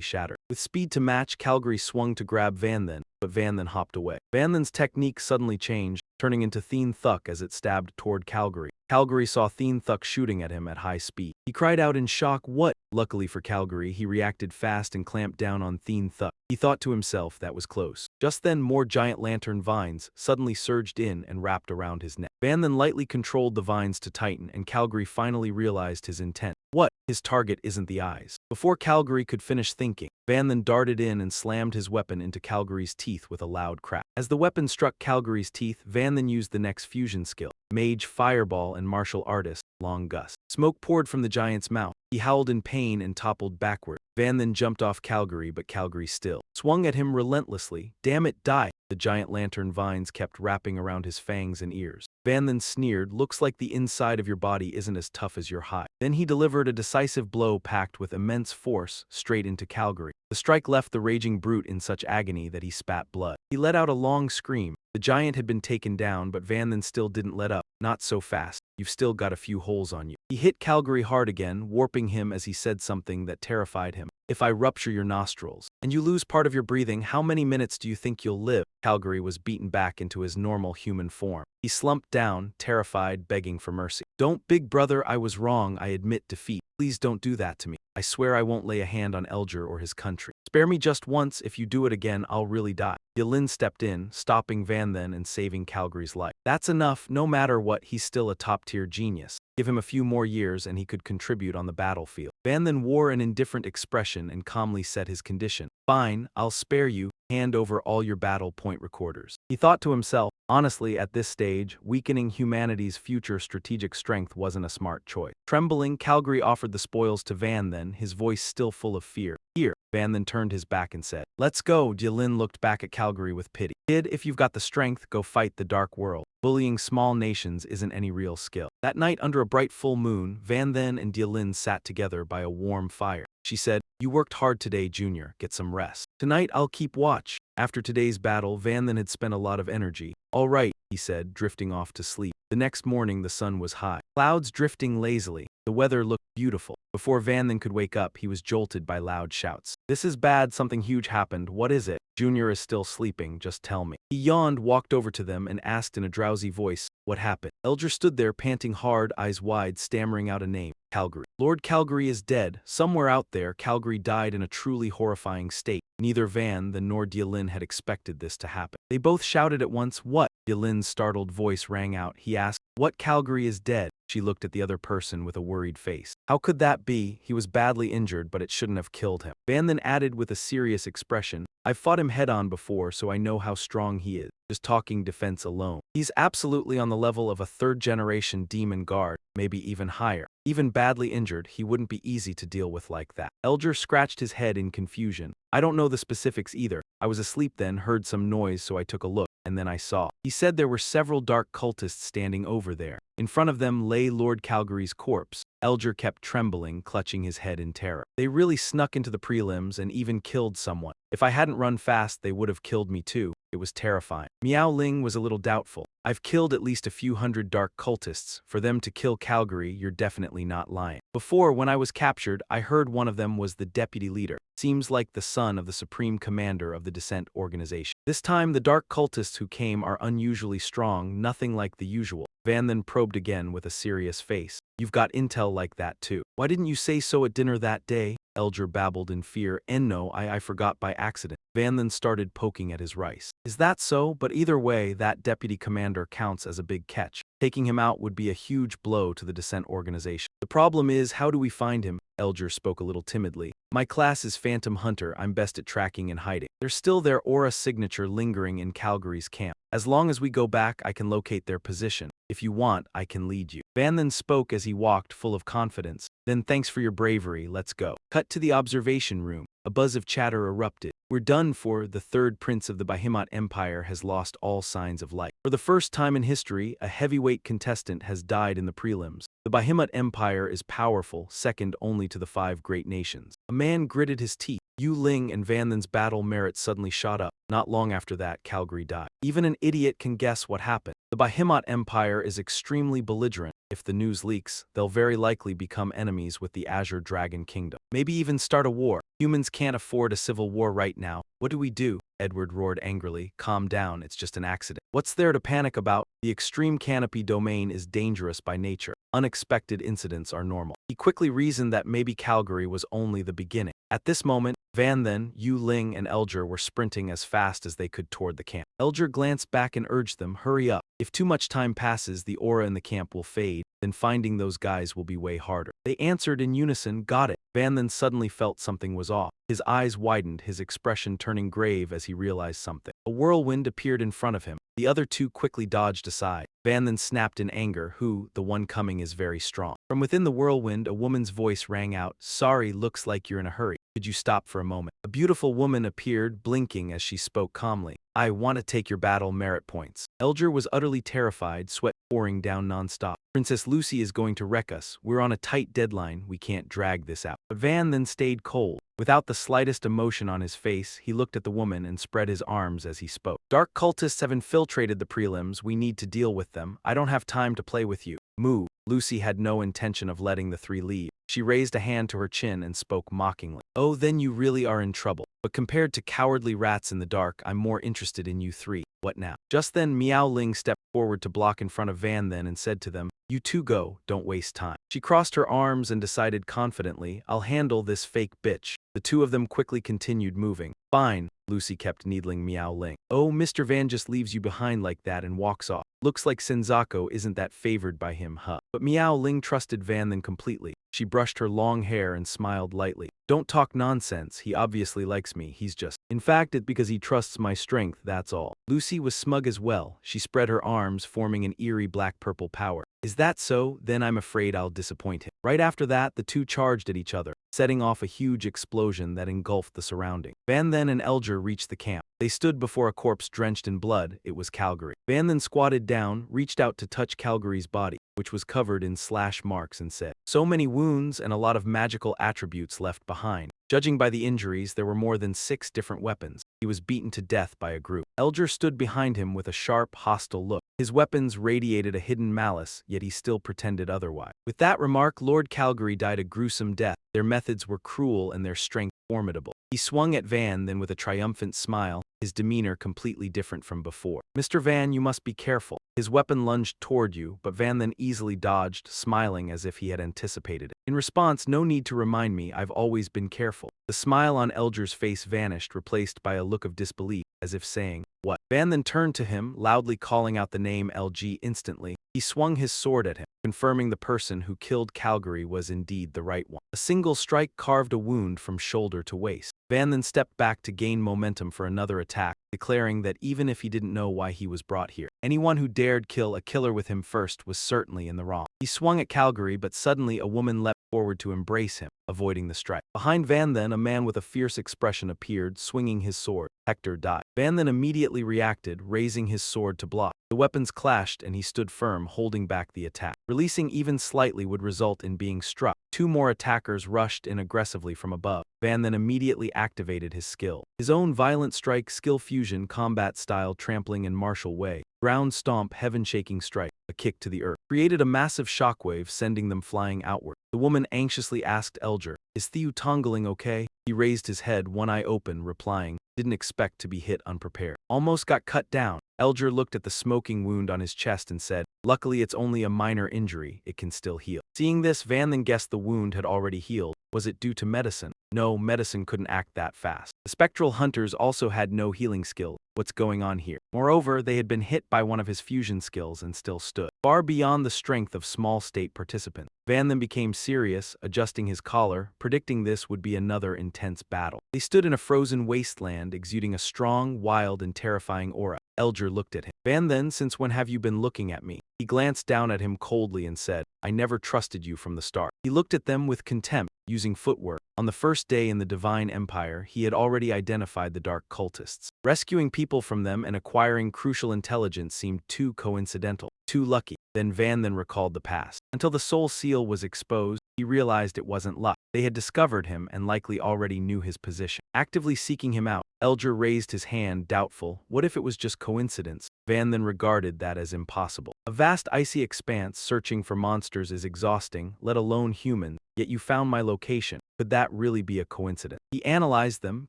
shattered. With speed to match, Calgary swung to grab Van then, but Van then hopped away. Van then's technique suddenly changed, turning into Thien Thuck as it stabbed toward Calgary. Calgary saw Thien Thuck shooting at him at high speed. He cried out in shock, what? Luckily for Calgary, he reacted fast and clamped down on Thien Thuck. He thought to himself, that was close. Just then, more giant lantern vines suddenly surged in and wrapped around his neck. Van then lightly controlled the vines to tighten, and Calgary finally realized his intent. What? His target isn't the eyes. Before Calgary could finish thinking, Van then darted in and slammed his weapon into Calgary's teeth with a loud crack. As the weapon struck Calgary's teeth, Van then used the next fusion skill, Mage Fireball and Martial Artist, Long Gust. Smoke poured from the giant's mouth. He howled in pain and toppled backward. Van then jumped off Calgary, but Calgary still swung at him relentlessly. Damn it, die! The giant lantern vines kept wrapping around his fangs and ears. Van then sneered, looks like the inside of your body isn't as tough as your hide. Then he delivered a decisive blow packed with immense force straight into Calgary. The strike left the raging brute in such agony that he spat blood. He let out a long scream. The giant had been taken down, but Van then still didn't let up. Not so fast. You've still got a few holes on you. He hit Calgary hard again, warping him as he said something that terrified him. If I rupture your nostrils, and you lose part of your breathing, how many minutes do you think you'll live? Calgary was beaten back into his normal human form. He slumped down, terrified, begging for mercy. Don't, big brother, I was wrong, I admit defeat. Please don't do that to me. I swear I won't lay a hand on Elger or his country. Spare me just once, if you do it again, I'll really die. Yelin stepped in, stopping Van then and saving Calgary's life. That's enough, no matter what, he's still a top-tier genius. Give him a few more years and he could contribute on the battlefield. Van then wore an indifferent expression and calmly said his condition. Fine, I'll spare you. Hand over all your battle point recorders. He thought to himself, honestly, at this stage, weakening humanity's future strategic strength wasn't a smart choice. Trembling, Calgary offered the spoils to Van then, his voice still full of fear. Here. Van then turned his back and said, let's go. Jilin looked back at Calgary with pity. Kid, if you've got the strength, go fight the dark world. Bullying small nations isn't any real skill. That night, under a bright full moon, Van then and Jilin sat together by a warm fire. She said, you worked hard today, Junior. Get some rest. Tonight, I'll keep watch. After today's battle, Van then had spent a lot of energy. All right, he said, drifting off to sleep. The next morning, the sun was high. Clouds drifting lazily. The weather looked beautiful. Before Van then could wake up, he was jolted by loud shouts. This is bad, something huge happened. What is it? Junior is still sleeping, just tell me. He yawned, walked over to them, and asked in a drowsy voice, what happened? Elger stood there, panting hard, eyes wide, stammering out a name. Calgary. Lord Calgary is dead. Somewhere out there, Calgary died in a truly horrifying state. Neither Van then nor Dialin had expected this to happen. They both shouted at once, what? Dialin's startled voice rang out. He asked, what? Calgary is dead. She looked at the other person with a worried face. How could that be? He was badly injured, but it shouldn't have killed him. Van then added with a serious expression, I've fought him head-on before, so I know how strong he is. Just talking defense alone. He's absolutely on the level of a third-generation demon guard, maybe even higher. Even badly injured, he wouldn't be easy to deal with like that. Elger scratched his head in confusion. I don't know the specifics either. I was asleep then, heard some noise, so I took a look, and then I saw. He said there were several dark cultists standing over there. In front of them lay Lord Calgary's corpse. Elger kept trembling, clutching his head in terror. They really snuck into the prelims and even killed someone. If I hadn't run fast, they would have killed me too. It was terrifying. Miao Ling was a little doubtful. I've killed at least a few hundred dark cultists. For them to kill Calgary, you're definitely not lying. Before, when I was captured, I heard one of them was the deputy leader. Seems like the son of the supreme commander of the Descent organization. This time, the dark cultists who came are unusually strong, nothing like the usual. Van then probed again with a serious face. You've got intel like that too. Why didn't you say so at dinner that day? Elger babbled in fear. No, I forgot by accident. Van then started poking at his rice. Is that so? But either way, that deputy commander counts as a big catch. Taking him out would be a huge blow to the Descent organization. The problem is, how do we find him? Elger spoke a little timidly. My class is Phantom Hunter. I'm best at tracking and hiding. There's still their aura signature lingering in Calgary's camp. As long as we go back, I can locate their position. If you want, I can lead you. Van then spoke as he walked, full of confidence. Then thanks for your bravery, let's go. Cut to the observation room. A buzz of chatter erupted. We're done for. The third prince of the Bahimat Empire has lost all signs of life. For the first time in history, a heavyweight contestant has died in the prelims. The Bahimat Empire is powerful, second only to the 5 great nations. A man gritted his teeth. Yu Ling and Van Then's battle merit suddenly shot up. Not long after that, Calgary died. Even an idiot can guess what happened. The Bahimat Empire is extremely belligerent. If the news leaks, they'll very likely become enemies with the Azure Dragon Kingdom. Maybe even start a war. Humans can't afford a civil war right now. What do we do? Edward roared angrily. Calm down, it's just an accident. What's there to panic about? The extreme canopy domain is dangerous by nature. Unexpected incidents are normal. He quickly reasoned that maybe Calgary was only the beginning. At this moment, Van Then, Yu Ling, and Elger were sprinting as fast as they could toward the camp. Elger glanced back and urged them, hurry up. If too much time passes, the aura in the camp will fade, then finding those guys will be way harder. They answered in unison, got it. Van then suddenly felt something was off. His eyes widened, his expression turning grave as he realized something. A whirlwind appeared in front of him. The other two quickly dodged aside. Van then snapped in anger, the one coming is very strong. From within the whirlwind, a woman's voice rang out, sorry, looks like you're in a hurry. Could you stop for a moment? A beautiful woman appeared, blinking as she spoke calmly. I want to take your battle merit points. Elger was utterly terrified, sweat pouring down nonstop. Princess Lucy is going to wreck us. We're on a tight deadline. We can't drag this out. But Van then stayed cold. Without the slightest emotion on his face, he looked at the woman and spread his arms as he spoke. Dark cultists have infiltrated the prelims. We need to deal with them. I don't have time to play with you. Move. Lucy had no intention of letting the 3 leave. She raised a hand to her chin and spoke mockingly. Oh, then you really are in trouble. But compared to cowardly rats in the dark, I'm more interested in you 3. What now? Just then, Miao Ling stepped forward to block in front of Van Then and said to them, you two go, don't waste time. She crossed her arms and decided confidently, I'll handle this fake bitch. The two of them quickly continued moving. Fine, Lucy kept needling Miao Ling. Oh, Mr. Van just leaves you behind like that and walks off. Looks like Senzako isn't that favored by him, huh? But Miao Ling trusted Van Then completely. She brushed her long hair and smiled lightly. Don't talk nonsense, he obviously likes me, he's just. In fact, it's because he trusts my strength, that's all. Lucy was smug as well. She spread her arms, forming an eerie black-purple power. Is that so? Then I'm afraid I'll disappoint him. Right after that, the two charged at each other, setting off a huge explosion that engulfed the surrounding. Van Then and Elger reached the camp. They stood before a corpse drenched in blood. It was Calgary. Van Then squatted down, reached out to touch Calgary's body, which was covered in slash marks, and said, so many wounds and a lot of magical attributes left behind. Judging by the injuries, there were more than 6 different weapons. He was beaten to death by a group. Elger stood behind him with a sharp, hostile look. His weapons radiated a hidden malice, yet he still pretended otherwise. With that remark, Lord Calgary died a gruesome death. Their methods were cruel and their strength formidable. He swung at Van Then with a triumphant smile, his demeanor completely different from before. Mr. Van, you must be careful. His weapon lunged toward you, but Van Then easily dodged, smiling as if he had anticipated it. In response, no need to remind me, I've always been careful. The smile on Elger's face vanished, replaced by a look of disbelief, as if saying, what? Van then turned to him, loudly calling out the name LG instantly. He swung his sword at him, confirming the person who killed Calgary was indeed the right one. A single strike carved a wound from shoulder to waist. Van then stepped back to gain momentum for another attack, declaring that even if he didn't know why he was brought here, anyone who dared kill a killer with him first was certainly in the wrong. He swung at Calgary, but suddenly a woman leapt forward to embrace him. avoiding the strike. Behind Van Then, a man with a fierce expression appeared, swinging his sword. Hector died. Van Then immediately reacted, raising his sword to block. The weapons clashed and he stood firm, holding back the attack. Releasing even slightly would result in being struck. Two more attackers rushed in aggressively from above. Van then immediately activated his skill. His own violent strike skill fusion combat style trampling in martial way. Ground stomp heaven-shaking strike, a kick to the earth, created a massive shockwave sending them flying outward. The woman anxiously asked Elger, "Is Thieu Tongling okay?" He raised his head, one eye open, replying, "Didn't expect to be hit unprepared. Almost got cut down." Elger looked at the smoking wound on his chest and said, "Luckily it's only a minor injury, it can still heal." Seeing this, Van then guessed the wound had already healed. Was it due to medicine? No, medicine couldn't act that fast. The spectral hunters also had no healing skill. What's going on here? Moreover, they had been hit by one of his fusion skills and still stood, far beyond the strength of small state participants. Van then became serious, adjusting his collar, predicting this would be another intense battle. They stood in a frozen wasteland, exuding a strong, wild, and terrifying aura. Elger looked at him. "Van then, since when have you been looking at me?" He glanced down at him coldly and said, "I never trusted you from the start." He looked at them with contempt, using footwork. On the first day in the Divine Empire, he had already identified the dark cultists. Rescuing people from them and acquiring crucial intelligence seemed too coincidental, too lucky. Then Van then recalled the past. Until the soul seal was exposed, he realized it wasn't luck. They had discovered him and likely already knew his position. Actively seeking him out, Elger raised his hand, doubtful. What if it was just coincidence? Van then regarded that as impossible. A vast icy expanse searching for monsters is exhausting, let alone humans, yet you found my location. Could that really be a coincidence? He analyzed them,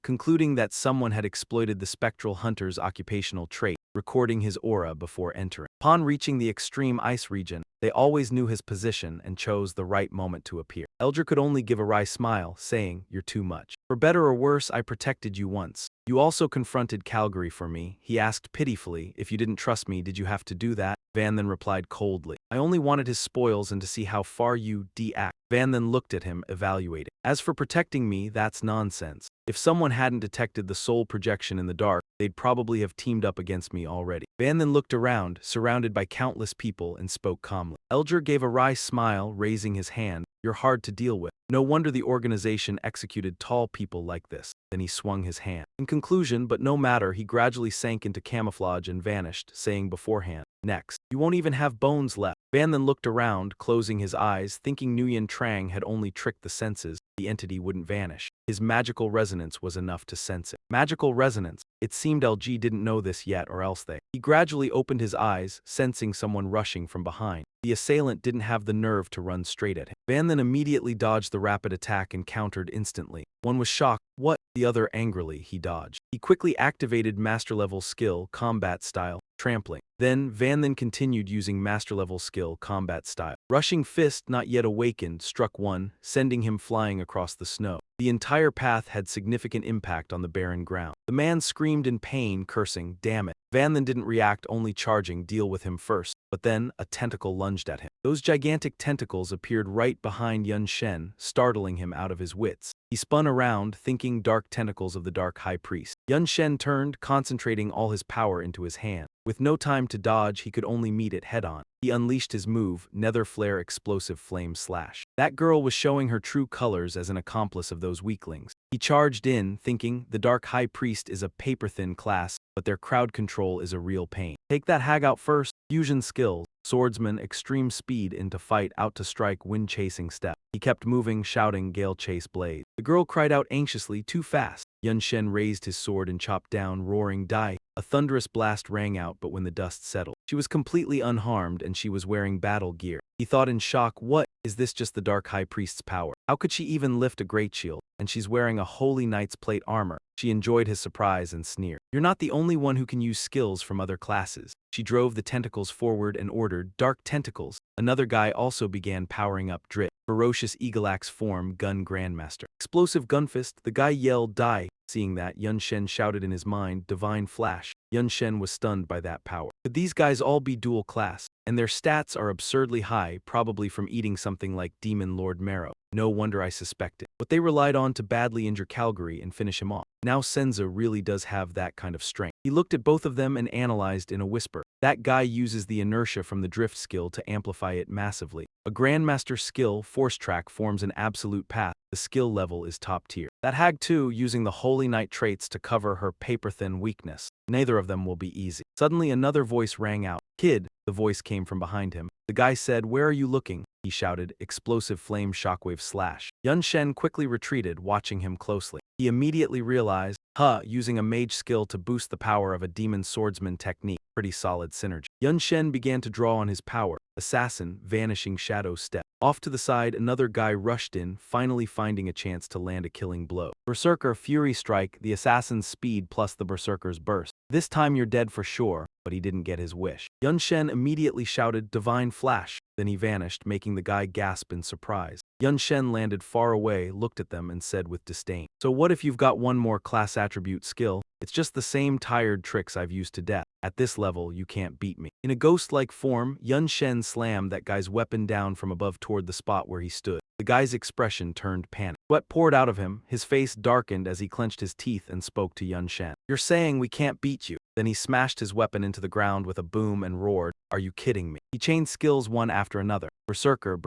concluding that someone had exploited the spectral hunter's occupational trait, recording his aura before entering. Upon reaching the extreme ice region, they always knew his position and chose the right moment to appear. Elger could only give a wry smile, saying, "You're too much. For better or worse, I protected you once. You also confronted Calgary for me." He asked pitifully, "If you didn't trust me, did you have to do that?" Van then replied coldly, "I only wanted his spoils and to see how far you act." Van then looked at him, evaluating. "As for protecting me, that's nonsense. If someone hadn't detected the soul projection in the dark, they'd probably have teamed up against me already." Van then looked around, surrounded by countless people, and spoke calmly. Elger gave a wry smile, raising his hand. "You're hard to deal with. No wonder the organization executed tall people like this." Then he swung his hand. In conclusion, but no matter, he gradually sank into camouflage and vanished, saying beforehand, "Next. You won't even have bones left." Van then looked around, closing his eyes, thinking Nguyen Trang had only tricked the senses. The entity wouldn't vanish. His magical resonance was enough to sense it. Magical resonance. It seemed LG didn't know this yet, or else they. He gradually opened his eyes, sensing someone rushing from behind. The assailant didn't have the nerve to run straight at him. Van then immediately dodged the rapid attack and countered instantly. One was shocked. "What?" The other angrily. He dodged. He quickly activated master-level skill, combat style, trampling. Then, Van then continued using master-level skill, combat style. Rushing fist, not yet awakened, struck one, sending him flying across the snow. The entire path had significant impact on the barren ground. The man screamed in pain, cursing, "Damn it." Van then didn't react, only charging, deal with him first. But then, a tentacle lunged at him. Those gigantic tentacles appeared right behind Yun Shen, startling him out of his wits. He spun around, thinking dark tentacles of the Dark High Priest. Yun Shen turned, concentrating all his power into his hand. With no time to dodge, he could only meet it head-on. He unleashed his move, Nether Flare Explosive Flame Slash. That girl was showing her true colors as an accomplice of those weaklings. He charged in, thinking, the Dark High Priest is a paper-thin class, but their crowd control is a real pain. Take that hag out first. Fusion skills. Swordsman, extreme speed into fight, out to strike, wind-chasing step. He kept moving, shouting, Gale Chase Blade. The girl cried out anxiously, "Too fast." Yun Shen raised his sword and chopped down, roaring, "Die." A thunderous blast rang out, but when the dust settled, she was completely unharmed and she was wearing battle gear. He thought in shock, what? Is this just the Dark High Priest's power? How could she even lift a great shield? And she's wearing a Holy Knight's plate armor. She enjoyed his surprise and sneered. "You're not the only one who can use skills from other classes." She drove the tentacles forward and ordered, "Dark tentacles." Another guy also began powering up Drit. Ferocious Eagle-Axe form, Gun Grandmaster. Explosive Gunfist, the guy yelled, "Die." Seeing that, Yun Shen shouted in his mind, Divine Flash. Yun Shen was stunned by that power. Could these guys all be dual class? And their stats are absurdly high, probably from eating something like Demon Lord Marrow. No wonder I suspected. What they relied on to badly injure Calgary and finish him off. Now Senza really does have that kind of strength. He looked at both of them and analyzed in a whisper. That guy uses the inertia from the drift skill to amplify it massively. A Grandmaster skill, Force Track, forms an absolute path. The skill level is top tier. That hag too, using the Holy Knight traits to cover her paper-thin weakness. Neither of them will be easy. Suddenly another voice rang out. Kid, the voice came from behind him. The guy said, "Where are you looking?" He shouted, explosive flame shockwave slash. Yun Shen quickly retreated, watching him closely. He immediately realized, using a mage skill to boost the power of a demon swordsman technique. Pretty solid synergy. Yun Shen began to draw on his power. Assassin, vanishing shadow step. Off to the side, another guy rushed in, finally finding a chance to land a killing blow. Berserker Fury Strike, the assassin's speed plus the berserker's burst. This time you're dead for sure, but he didn't get his wish. Yun Shen immediately shouted, "Divine Flash." Then he vanished, making the guy gasp in surprise. Yun Shen landed far away, looked at them, and said with disdain, "So what if you've got one more class attribute skill? It's just the same tired tricks I've used to death. At this level, you can't beat me." In a ghost-like form, Yun Shen slammed that guy's weapon down from above toward the spot where he stood. The guy's expression turned panic. Sweat poured out of him, his face darkened as he clenched his teeth and spoke to Yun Shen. "You're saying we can't beat you?" Then he smashed his weapon into the ground with a boom and roared, "Are you kidding me?" He chained skills one after another. Berserker,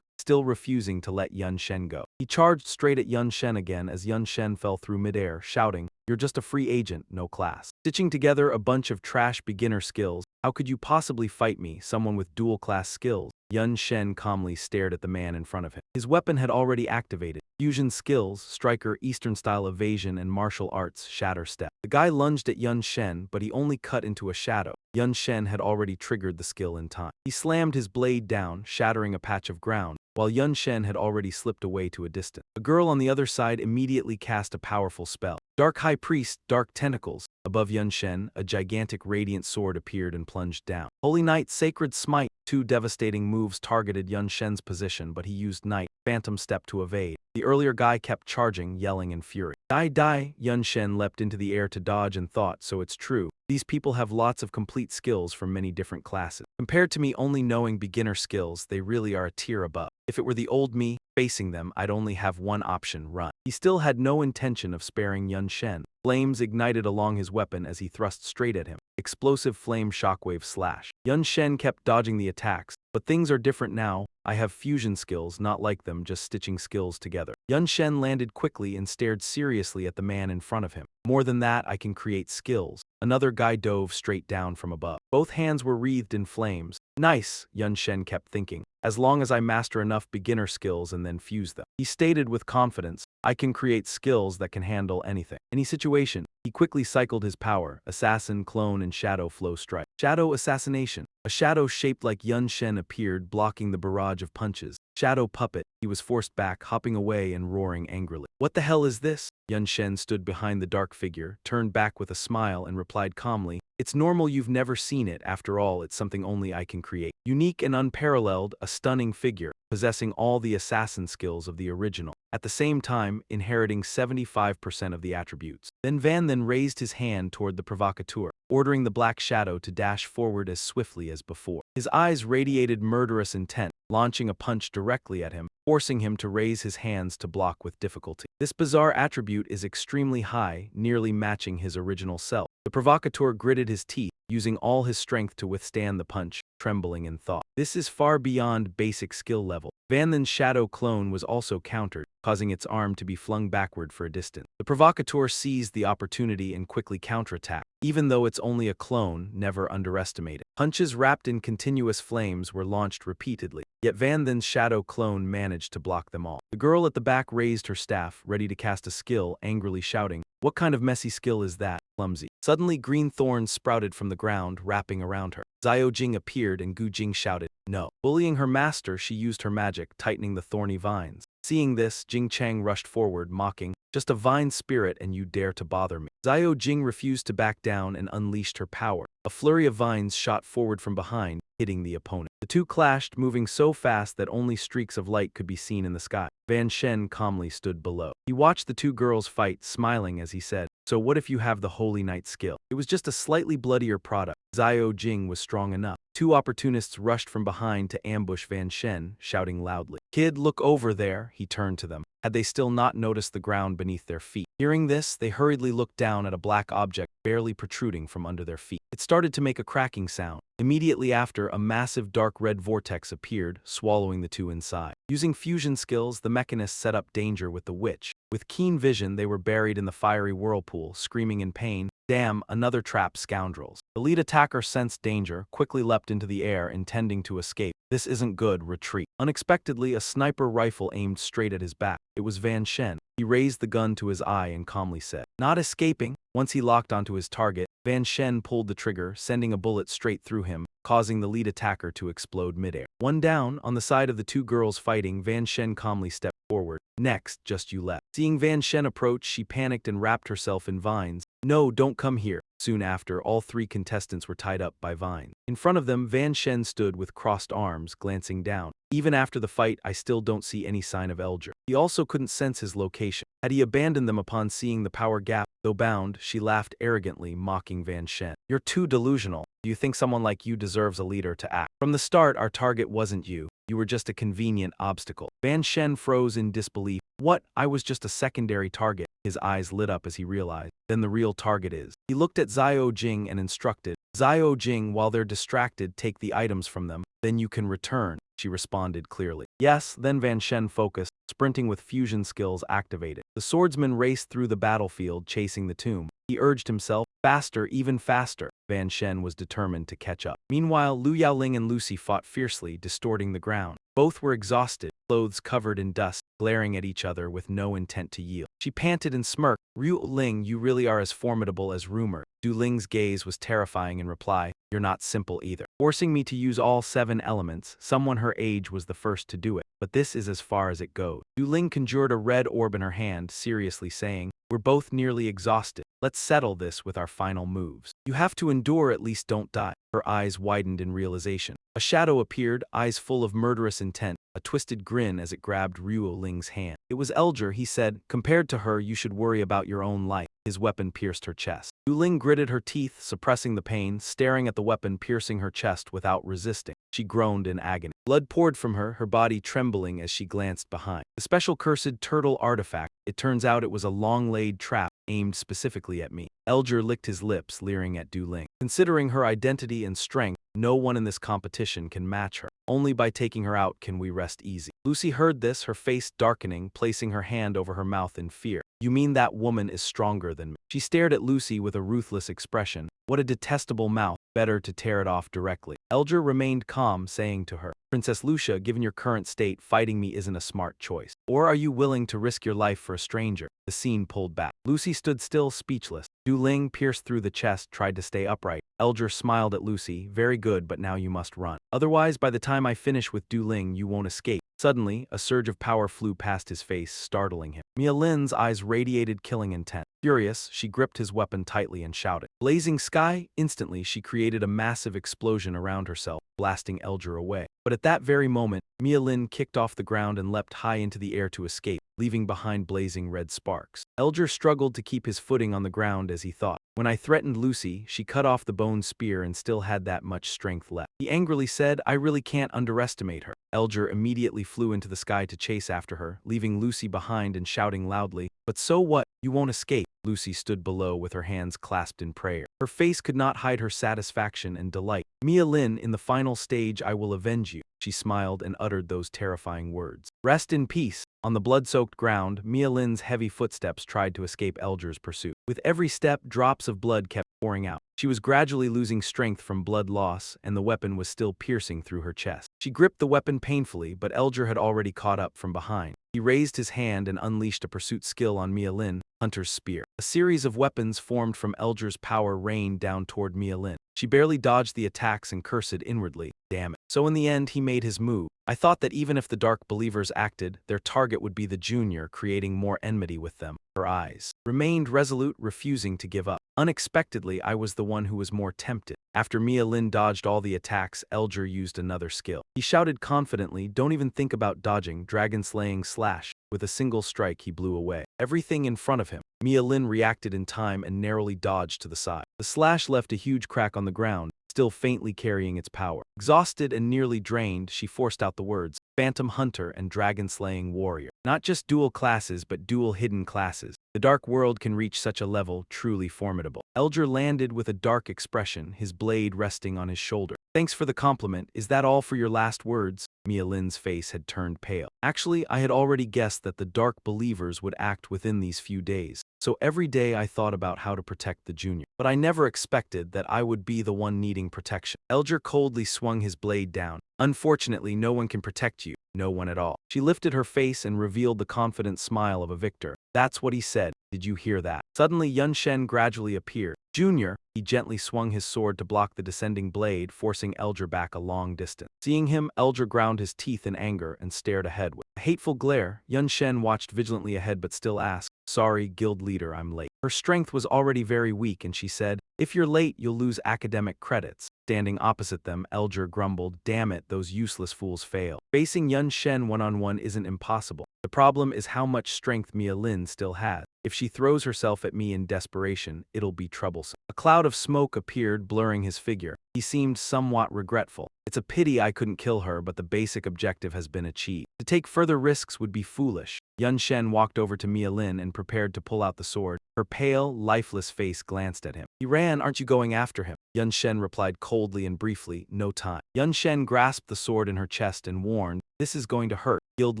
still refusing to let Yun Shen go. He charged straight at Yun Shen again as Yun Shen fell through midair, shouting, "You're just a free agent, no class." Stitching together a bunch of trash beginner skills, "How could you possibly fight me, someone with dual class skills?" Yun Shen calmly stared at the man in front of him. His weapon had already activated. Fusion skills, striker, Eastern style evasion, and martial arts, shatter step. The guy lunged at Yun Shen, but he only cut into a shadow. Yun Shen had already triggered the skill in time. He slammed his blade down, shattering a patch of ground, while Yun Shen had already slipped away to a distance. A girl on the other side immediately cast a powerful spell. Dark High Priest, Dark Tentacles. Above Yun Shen, a gigantic radiant sword appeared and plunged down. Holy Knight, Sacred Smite. Two devastating moves targeted Yun Shen's position, but he used Knight, Phantom Step to evade. The earlier guy kept charging, yelling in fury. "Die, die!" Yun Shen leapt into the air to dodge and thought, so it's true. These people have lots of complete skills from many different classes. Compared to me only knowing beginner skills, they really are a tier above. If it were the old me facing them, I'd only have one option, run. He still had no intention of sparing Yun Shen. Flames ignited along his weapon as he thrust straight at him. Explosive flame shockwave slash. Yun Shen kept dodging the attacks, but things are different now. I have fusion skills, not like them, just stitching skills together. Yun Shen landed quickly and stared seriously at the man in front of him. More than that, I can create skills. Another guy dove straight down from above. Both hands were wreathed in flames. Nice, Yun Shen kept thinking. As long as I master enough beginner skills and then fuse them. He stated with confidence, I can create skills that can handle anything. Any situation. He quickly cycled his power, Assassin, Clone, and Shadow Flow Strike. Shadow Assassination. A shadow shaped like Yun Shen appeared, blocking the barrage of punches. Shadow Puppet. He was forced back, hopping away and roaring angrily. What the hell is this? Yun Shen stood behind the dark figure, turned back with a smile and replied calmly, "It's normal you've never seen it. After all, it's something only I can create. Unique and unparalleled, a stunning figure, possessing all the assassin skills of the original. At the same time, inheriting 75% of the attributes." Then Van raised his hand toward the provocateur, ordering the black shadow to dash forward as swiftly as before. His eyes radiated murderous intent, launching a punch directly at him, forcing him to raise his hands to block with difficulty. This bizarre attribute is extremely high, nearly matching his original self. The provocateur gritted his teeth, using all his strength to withstand the punch, trembling in thought. This is far beyond basic skill level. Van's shadow clone was also countered, causing its arm to be flung backward for a distance. The provocateur seized the opportunity and quickly counterattacked. Even though it's only a clone, never underestimate it. Punches wrapped in continuous flames were launched repeatedly, yet Van's shadow clone managed to block them all. The girl at the back raised her staff, ready to cast a skill, angrily shouting, "What kind of messy skill is that? Clumsy." Suddenly green thorns sprouted from the ground, wrapping around her. Xiao Jing appeared and Gu Jing shouted, "No." Bullying her master, she used her magic, tightening the thorny vines. Seeing this, Jing Chang rushed forward, mocking, "Just a vine spirit and you dare to bother me." Xiao Jing refused to back down and unleashed her power. A flurry of vines shot forward from behind, hitting the opponent. The two clashed, moving so fast that only streaks of light could be seen in the sky. Van Shen calmly stood below. He watched the two girls fight, smiling as he said, "So what if you have the Holy Knight skill?" It was just a slightly bloodier product. Xiao Jing was strong enough. Two opportunists rushed from behind to ambush Van Shen, shouting loudly, "Kid, look over there." He turned to them. Had they still not noticed the ground beneath their feet? Hearing this, they hurriedly looked down at a black object barely protruding from under their feet. It started to make a cracking sound. Immediately after, a massive dark red vortex appeared, swallowing the two inside. Using fusion skills, the mechanists set up danger with the witch. With keen vision, they were buried in the fiery whirlpool, screaming in pain, "Damn, another trap, scoundrels." The lead attacker sensed danger, quickly leapt into the air, intending to escape. "This isn't good, retreat." Unexpectedly, a sniper rifle aimed straight at his back. It was Van Shen. He raised the gun to his eye and calmly said, "Not escaping." Once he locked onto his target, Van Shen pulled the trigger, sending a bullet straight through him, causing the lead attacker to explode midair. One down, on the side of the two girls fighting, Van Shen calmly stepped forward. "Next, just you left." Seeing Van Shen approach, she panicked and wrapped herself in vines. "No, don't come here." Soon after, all three contestants were tied up by vines. In front of them, Van Shen stood with crossed arms, glancing down. "Even after the fight, I still don't see any sign of Elger." He also couldn't sense his location. Had he abandoned them upon seeing the power gap? Though bound, she laughed arrogantly, mocking Van Shen. "You're too delusional. Do you think someone like you deserves a leader to act? From the start, our target wasn't you. You were just a convenient obstacle." Van Shen froze in disbelief. "What? I was just a secondary target." His eyes lit up as he realized. "Then the real target is." He looked at Xiao Jing and instructed, "Xiao Jing, while they're distracted, take the items from them. Then you can return." She responded clearly. "Yes." Then Van Shen focused, sprinting with fusion skills activated. The swordsman raced through the battlefield, chasing the tomb. He urged himself, "Faster, even faster." Van Shen was determined to catch up. Meanwhile, Lu Yaoling and Lucy fought fiercely, distorting the ground. Both were exhausted, clothes covered in dust, glaring at each other with no intent to yield. She panted and smirked. "Ru Ling, you really are as formidable as rumored." Du Ling's gaze was terrifying in reply. "You're not simple either. Forcing me to use all 7 elements, someone her age was the first to do it. But this is as far as it goes." Du Ling conjured a red orb in her hand, seriously saying, "We're both nearly exhausted. Let's settle this with our final moves. You have to endure, at least don't die." Her eyes widened in realization. A shadow appeared, eyes full of murderous intent, a twisted grin as it grabbed Ruo Ling's hand. "It was Elger," he said. "Compared to her, you should worry about your own life." His weapon pierced her chest. Du Ling gritted her teeth, suppressing the pain, staring at the weapon piercing her chest without resisting. She groaned in agony. Blood poured from her, her body trembling as she glanced behind. The special cursed turtle artifact. It turns out it was a long-laid trap, aimed specifically at me. Elger licked his lips, leering at Du Ling. "Considering her identity and strength, no one in this competition can match her. Only by taking her out can we rest easy." Lucy heard this, her face darkening, placing her hand over her mouth in fear. "You mean that woman is stronger than me?" She stared at Lucy with a ruthless expression. "What a detestable mouth. Better to tear it off directly." Elger remained calm, saying to her, "Princess Lucia, given your current state, fighting me isn't a smart choice. Or are you willing to risk your life for a stranger?" The scene pulled back. Lucy stood still, speechless. Du Ling, pierced through the chest, tried to stay upright. Elger smiled at Lucy. "Very good, but now you must run. Otherwise, by the time I finish with Du Ling, you won't escape." Suddenly, a surge of power flew past his face, startling him. Mia Lin's eyes radiated killing intent. Furious, she gripped his weapon tightly and shouted, "Blazing sky!" Instantly, she created a massive explosion around herself, blasting Elger away. But at that very moment, Mia Lin kicked off the ground and leapt high into the air to escape, leaving behind blazing red sparks. Elger struggled to keep his footing on the ground as he thought. "When I threatened Lucy, she cut off the bone spear and still had that much strength left." He angrily said, "I really can't underestimate her." Elger immediately flew into the sky to chase after her, leaving Lucy behind and shouting loudly, "But so what? You won't escape." Lucy stood below with her hands clasped in prayer. Her face could not hide her satisfaction and delight. "Mia Lin, in the final stage I will avenge you." She smiled and uttered those terrifying words. "Rest in peace." On the blood-soaked ground, Mia Lin's heavy footsteps tried to escape Elger's pursuit. With every step, drops of blood kept pouring out. She was gradually losing strength from blood loss, and the weapon was still piercing through her chest. She gripped the weapon painfully, but Elger had already caught up from behind. He raised his hand and unleashed a pursuit skill on Mia Lin, Hunter's Spear. A series of weapons formed from Elger's power rained down toward Mia Lin. She barely dodged the attacks and cursed inwardly, "Damn it." So in the end, he made his move. "I thought that even if the Dark Believers acted, their target would be the Junior, creating more enmity with them." Her eyes remained resolute, refusing to give up. "Unexpectedly, I was the one who was more tempted." After Mia Lin dodged all the attacks, Elger used another skill. He shouted confidently, "Don't even think about dodging, dragon-slaying slash." With a single strike, he blew away everything in front of him. Mia Lin reacted in time and narrowly dodged to the side. The slash left a huge crack on the ground, still faintly carrying its power. Exhausted and nearly drained, she forced out the words, "Phantom Hunter and Dragon-Slaying Warrior." Not just dual classes, but dual hidden classes. The dark world can reach such a level, truly formidable. Elger landed with a dark expression, his blade resting on his shoulder. Thanks for the compliment. Is that all for your last words? Mia Lin's face had turned pale. Actually, I had already guessed that the dark believers would act within these few days. So every day I thought about how to protect the junior. But I never expected that I would be the one needing protection. Elger coldly swung his blade down. Unfortunately, no one can protect you. No one at all. She lifted her face and revealed the confident smile of a victor. That's what he said. Did you hear that? Suddenly, Yun Shen gradually appeared. Junior, he gently swung his sword to block the descending blade, forcing Elger back a long distance. Seeing him, Elger ground his teeth in anger and stared ahead with a hateful glare. Yun Shen watched vigilantly ahead but still asked, "Sorry, guild leader, I'm late." Her strength was already very weak and she said, "If you're late, you'll lose academic credits." Standing opposite them, Elger grumbled, "Damn it, those useless fools fail. Facing Yun Shen one-on-one isn't impossible. The problem is how much strength Mia Lin still has. If she throws herself at me in desperation, it'll be troublesome." A cloud of smoke appeared, blurring his figure. He seemed somewhat regretful. "It's a pity I couldn't kill her, but the basic objective has been achieved. To take further risks would be foolish." Yun Shen walked over to Mia Lin and prepared to pull out the sword. Her pale, lifeless face glanced at him. "He ran, aren't you going after him?" Yun Shen replied coldly and briefly, "No time." Yun Shen grasped the sword in her chest and warned, "This is going to hurt. Guild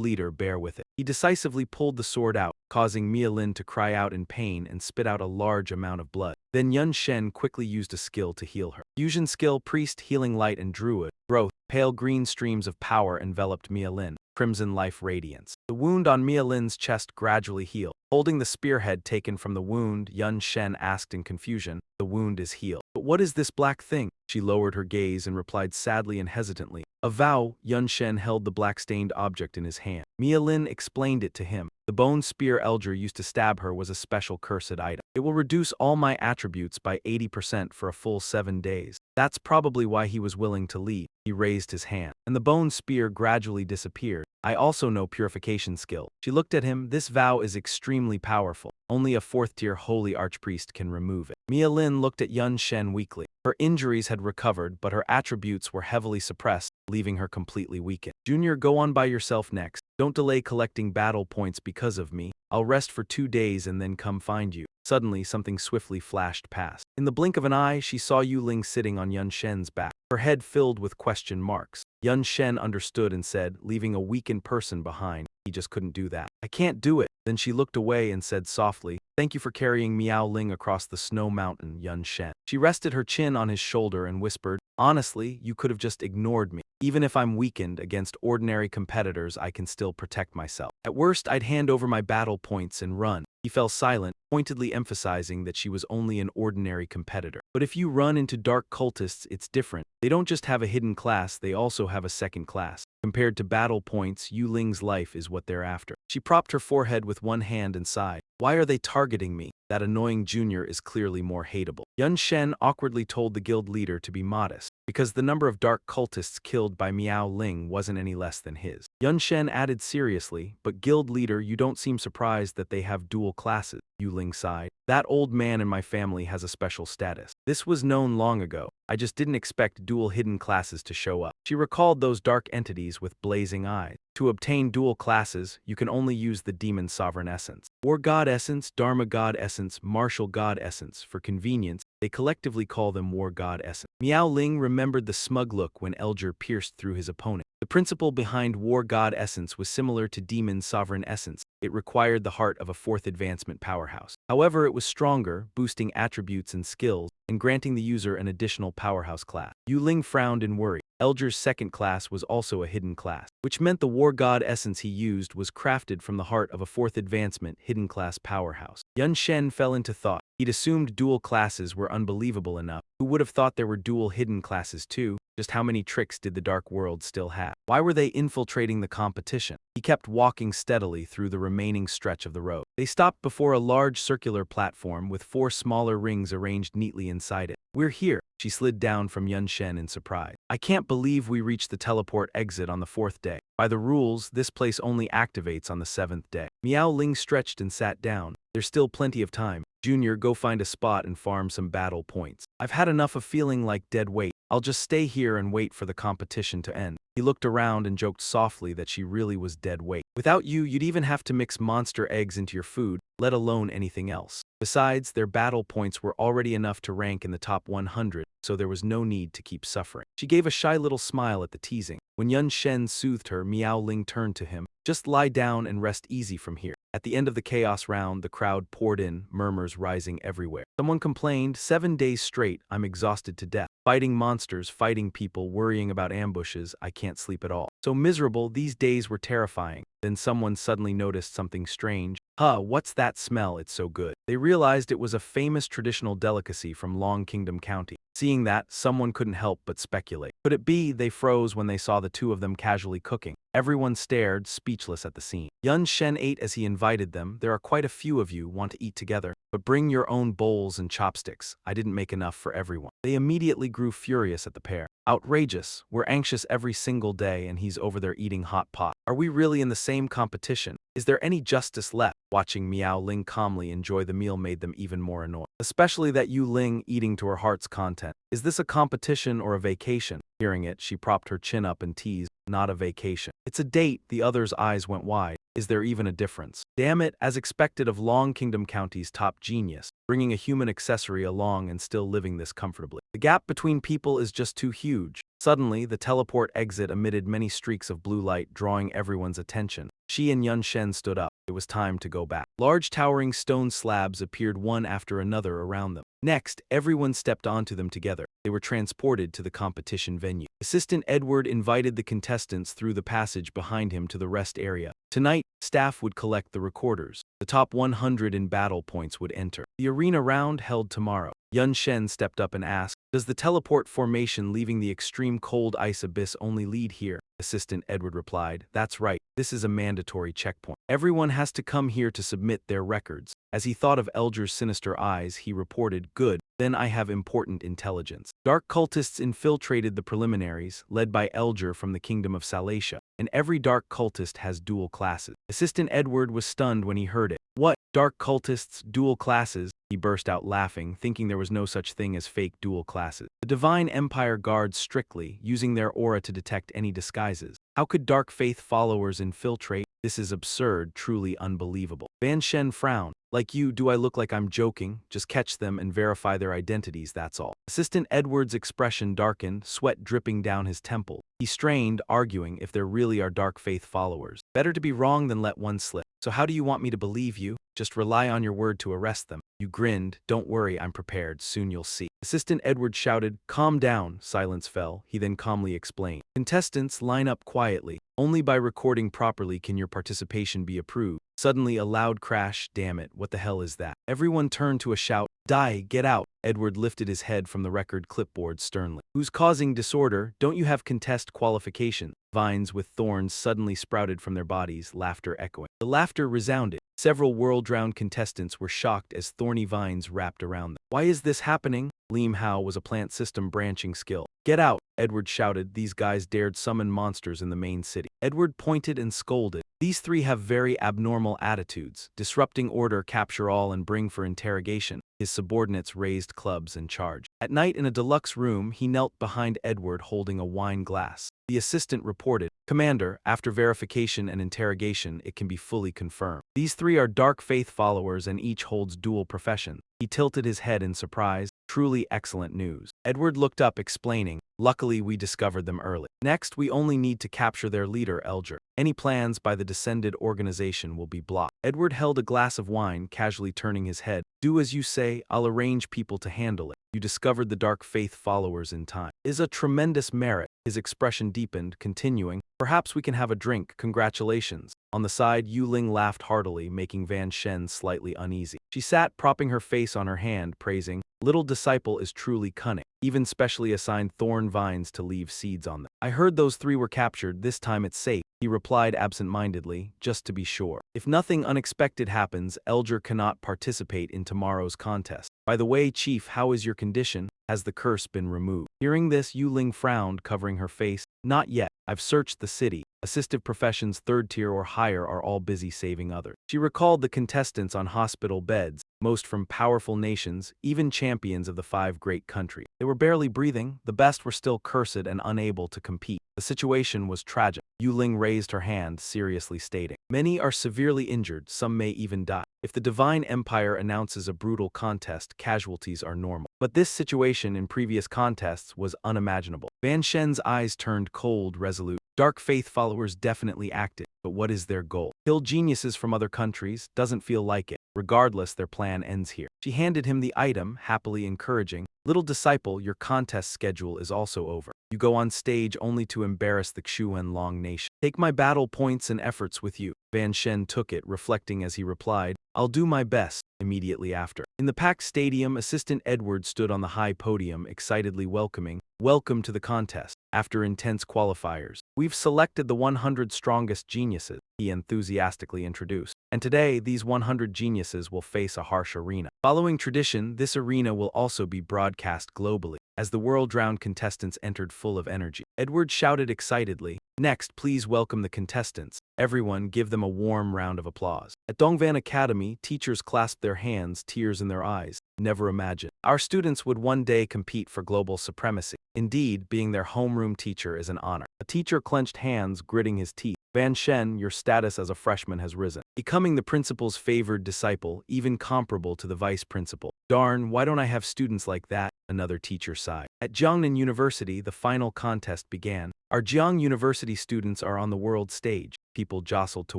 leader, bear with it." He decisively pulled the sword out, causing Mia Lin to cry out in pain and spit out a large amount of blood. Then Yun Shen quickly used a skill to heal her. Fusion skill, Priest, Healing Light, and Druid. Growth. Pale green streams of power enveloped Mia Lin. Crimson life radiance. The wound on Mia Lin's chest gradually healed. Holding the spearhead taken from the wound, Yun Shen asked in confusion, "The wound is healed. But what is this black thing?" She lowered her gaze and replied sadly and hesitantly, "A vow." Yun Shen held the black-stained object in his hand. Mia Lin explained it to him. The bone spear Elger used to stab her was a special cursed item. "It will reduce all my attributes by 80% for a full 7 days. That's probably why he was willing to leave." He raised his hand, and the bone spear gradually disappeared. "I also know purification skill." She looked at him. "This vow is extremely powerful. Only a 4th-tier holy archpriest can remove it." Mia Lin looked at Yun Shen weakly. Her injuries had recovered, but her attributes were heavily suppressed, leaving her completely weakened. "Junior, go on by yourself next. Don't delay collecting battle points because of me. I'll rest for 2 days and then come find you." Suddenly, something swiftly flashed past. In the blink of an eye, she saw Yu Ling sitting on Yun Shen's back, her head filled with question marks. Yun Shen understood and said, leaving a weakened person behind, "He just couldn't do that." "I can't do it." Then she looked away and said softly, "Thank you for carrying Miao Ling across the snow mountain, Yun Shen." She rested her chin on his shoulder and whispered, "Honestly, you could have just ignored me. Even if I'm weakened against ordinary competitors, I can still protect myself. At worst, I'd hand over my battle points and run." He fell silent, pointedly emphasizing that she was only an ordinary competitor. "But if you run into dark cultists, it's different. They don't just have a hidden class, they also have a second class. Compared to battle points, Yu Ling's life is what they're after." She propped her forehead with one hand and sighed. "Why are they targeting me? That annoying junior is clearly more hateable." Yun Shen awkwardly told the guild leader to be modest, because the number of dark cultists killed by Miao Ling wasn't any less than his. Yun Shen added seriously, "But guild leader, you don't seem surprised that they have dual classes." Yu Ling sighed. "That old man in my family has a special status. This was known long ago. I just didn't expect dual hidden classes to show up." She recalled those dark entities with blazing eyes. To obtain dual classes, you can only use the demon sovereign essence. War god essence, Dharma god essence, martial god essence. For convenience, they collectively call them war god essence. Miao Ling remembered the smug look when Elger pierced through his opponent. The principle behind war god essence was similar to demon sovereign essence. It required the heart of a 4th advancement powerhouse. However, it was stronger, boosting attributes and skills, and granting the user an additional powerhouse class. Yu Ling frowned in worry. Elger's second class was also a hidden class, which meant the war god essence he used was crafted from the heart of a 4th advancement hidden class powerhouse. Yun Shen fell into thought. He'd assumed dual classes were unbelievable enough. Who would have thought there were dual hidden classes too? Just how many tricks did the dark world still have? Why were they infiltrating the competition? He kept walking steadily through the remaining stretch of the road. They stopped before a large circular platform with 4 smaller rings arranged neatly inside it. "We're here." She slid down from Yun Shen in surprise. "I can't believe we reached the teleport exit on the 4th day. By the rules, this place only activates on the 7th day." Miao Ling stretched and sat down. "There's still plenty of time. Junior, go find a spot and farm some battle points. I've had enough of feeling like dead weight. I'll just stay here and wait for the competition to end." He looked around and joked softly that she really was dead weight. Without you, you'd even have to mix monster eggs into your food, let alone anything else. Besides, their battle points were already enough to rank in the top 100, so there was no need to keep suffering. She gave a shy little smile at the teasing. When Yun Shen soothed her, Miao Ling turned to him. Just lie down and rest easy from here. At the end of the chaos round, the crowd poured in, murmurs rising everywhere. Someone complained, 7 days straight, I'm exhausted to death. Fighting monsters, fighting people, worrying about ambushes, I can't sleep at all. So miserable, these days were terrifying. Then someone suddenly noticed something strange. What's that smell? It's so good. They realized it was a famous traditional delicacy from Long Kingdom County. Seeing that, someone couldn't help but speculate. Could it be? They froze when they saw the two of them casually cooking. Everyone stared, speechless at the scene. Yun Shen ate as he invited them. There are quite a few of you want to eat together, but bring your own bowls and chopsticks. I didn't make enough for everyone. They immediately grew furious at the pair. Outrageous. We're anxious every single day and he's over there eating hot pot. Are we really in the same competition? Is there any justice left? Watching Miao Ling calmly enjoy the meal made them even more annoyed. Especially that Yu Ling eating to her heart's content. Is this a competition or a vacation? Hearing it, she propped her chin up and teased, not a vacation. It's a date. The other's eyes went wide. Is there even a difference? Damn it, as expected of Long Kingdom County's top genius, bringing a human accessory along and still living this comfortably. The gap between people is just too huge. Suddenly, the teleport exit emitted many streaks of blue light, drawing everyone's attention. She and Yun Shen stood up. It was time to go back. Large towering stone slabs appeared one after another around them. Next, everyone stepped onto them together. They were transported to the competition venue. Assistant Edward invited the contestants through the passage behind him to the rest area. Tonight, staff would collect the recorders. The top 100 in battle points would enter. The arena round held tomorrow. Yun Shen stepped up and asked, does the teleport formation leaving the extreme cold ice abyss only lead here? Assistant Edward replied, that's right, this is a mandatory checkpoint. Everyone has to come here to submit their records. As he thought of Elger's sinister eyes, he reported, good, then I have important intelligence. Dark cultists infiltrated the preliminaries, led by Elger from the Kingdom of Salacia, and every dark cultist has dual classes. Assistant Edward was stunned when he heard it. What? Dark cultists, dual classes? He burst out laughing, thinking there was no such thing as fake dual classes. The Divine Empire guards strictly, using their aura to detect any disguises. How could Dark Faith followers infiltrate? This is absurd, truly unbelievable. Van Shen frowned. Like you, do I look like I'm joking? Just catch them and verify their identities, that's all. Assistant Edward's expression darkened, sweat dripping down his temple. He strained, arguing if there really are Dark Faith followers. Better to be wrong than let one slip. So how do you want me to believe you? Just rely on your word to arrest them. You grinned. Don't worry, I'm prepared. Soon you'll see. Assistant Edward shouted, calm down. Silence fell. He then calmly explained. Contestants, line up quietly. Only by recording properly can your participation be approved. Suddenly a loud crash. Damn it, what the hell is that? Everyone turned to a shout. Die, get out. Edward lifted his head from the record clipboard sternly. Who's causing disorder? Don't you have contest qualification? Vines with thorns suddenly sprouted from their bodies, laughter echoing. The laughter resounded. Several world-round contestants were shocked as thorny vines wrapped around them. Why is this happening? Lim Hao was a plant system branching skill. Get out, Edward shouted. These guys dared summon monsters in the main city. Edward pointed and scolded. These three have very abnormal attitudes. Disrupting order, capture all and bring for interrogation. His subordinates raised clubs and charged. At night in a deluxe room, he knelt behind Edward holding a wine glass. The assistant reported, Commander, after verification and interrogation, it can be fully confirmed. These three are Dark Faith followers and each holds dual professions. He tilted his head in surprise. Truly excellent news. Edward looked up, explaining, luckily we discovered them early. Next, we only need to capture their leader, Elger. Any plans by the descended organization will be blocked. Edward held a glass of wine, casually turning his head. Do as you say, I'll arrange people to handle it. You discovered the Dark Faith followers in time. Is a tremendous merit. His expression deepened, continuing, perhaps we can have a drink, congratulations. On the side, Yu Ling laughed heartily, making Van Shen slightly uneasy. She sat, propping her face on her hand, praising, little disciple is truly cunning. Even specially assigned thorn vines to leave seeds on them. I heard those three were captured, this time it's safe. He replied absent-mindedly, just to be sure. If nothing unexpected happens, Elger cannot participate in tomorrow's contest. By the way, Chief, how is your condition? Has the curse been removed? Hearing this, Yu Ling frowned, covering her face. Not yet. I've searched the city. Assistive professions 3rd tier or higher are all busy saving others. She recalled the contestants on hospital beds, most from powerful nations, even champions of the 5 great countries. They were barely breathing, the best were still cursed and unable to compete. The situation was tragic. Yu Ling raised her hand, seriously stating, "Many are severely injured, some may even die. If the Divine Empire announces a brutal contest, casualties are normal." But this situation in previous contests was unimaginable. Van Shen's eyes turned cold, resolute. Dark faith followers definitely acted, but what is their goal? Kill geniuses from other countries? Doesn't feel like it. Regardless, their plan ends here. She handed him the item, happily encouraging, "Little disciple, your contest schedule is also over. You go on stage only to embarrass the Xuanlong nation. Take my battle points and efforts with you." Van Shen took it, reflecting as he replied, "I'll do my best." Immediately after, in the packed stadium, Assistant Edward stood on the high podium, excitedly welcoming, "Welcome to the contest. After intense qualifiers, we've selected the 100 strongest geniuses," he enthusiastically introduced. "And today, these 100 geniuses will face a harsh arena. Following tradition, this arena will also be broadcast globally." As the world-round contestants entered full of energy, Edward shouted excitedly, "Next, please welcome the contestants. Everyone, give them a warm round of applause." At Dongvan Academy, teachers clasped their hands, tears in their eyes. Never imagined our students would one day compete for global supremacy. Indeed, being their homeroom teacher is an honor. A teacher clenched hands, gritting his teeth. "Van Shen, your status as a freshman has risen, becoming the principal's favored disciple, even comparable to the vice principal." "Darn, why don't I have students like that?" another teacher sighed. At Jiangnan University, the final contest began. Our Jiang University students are on the world stage. People jostled to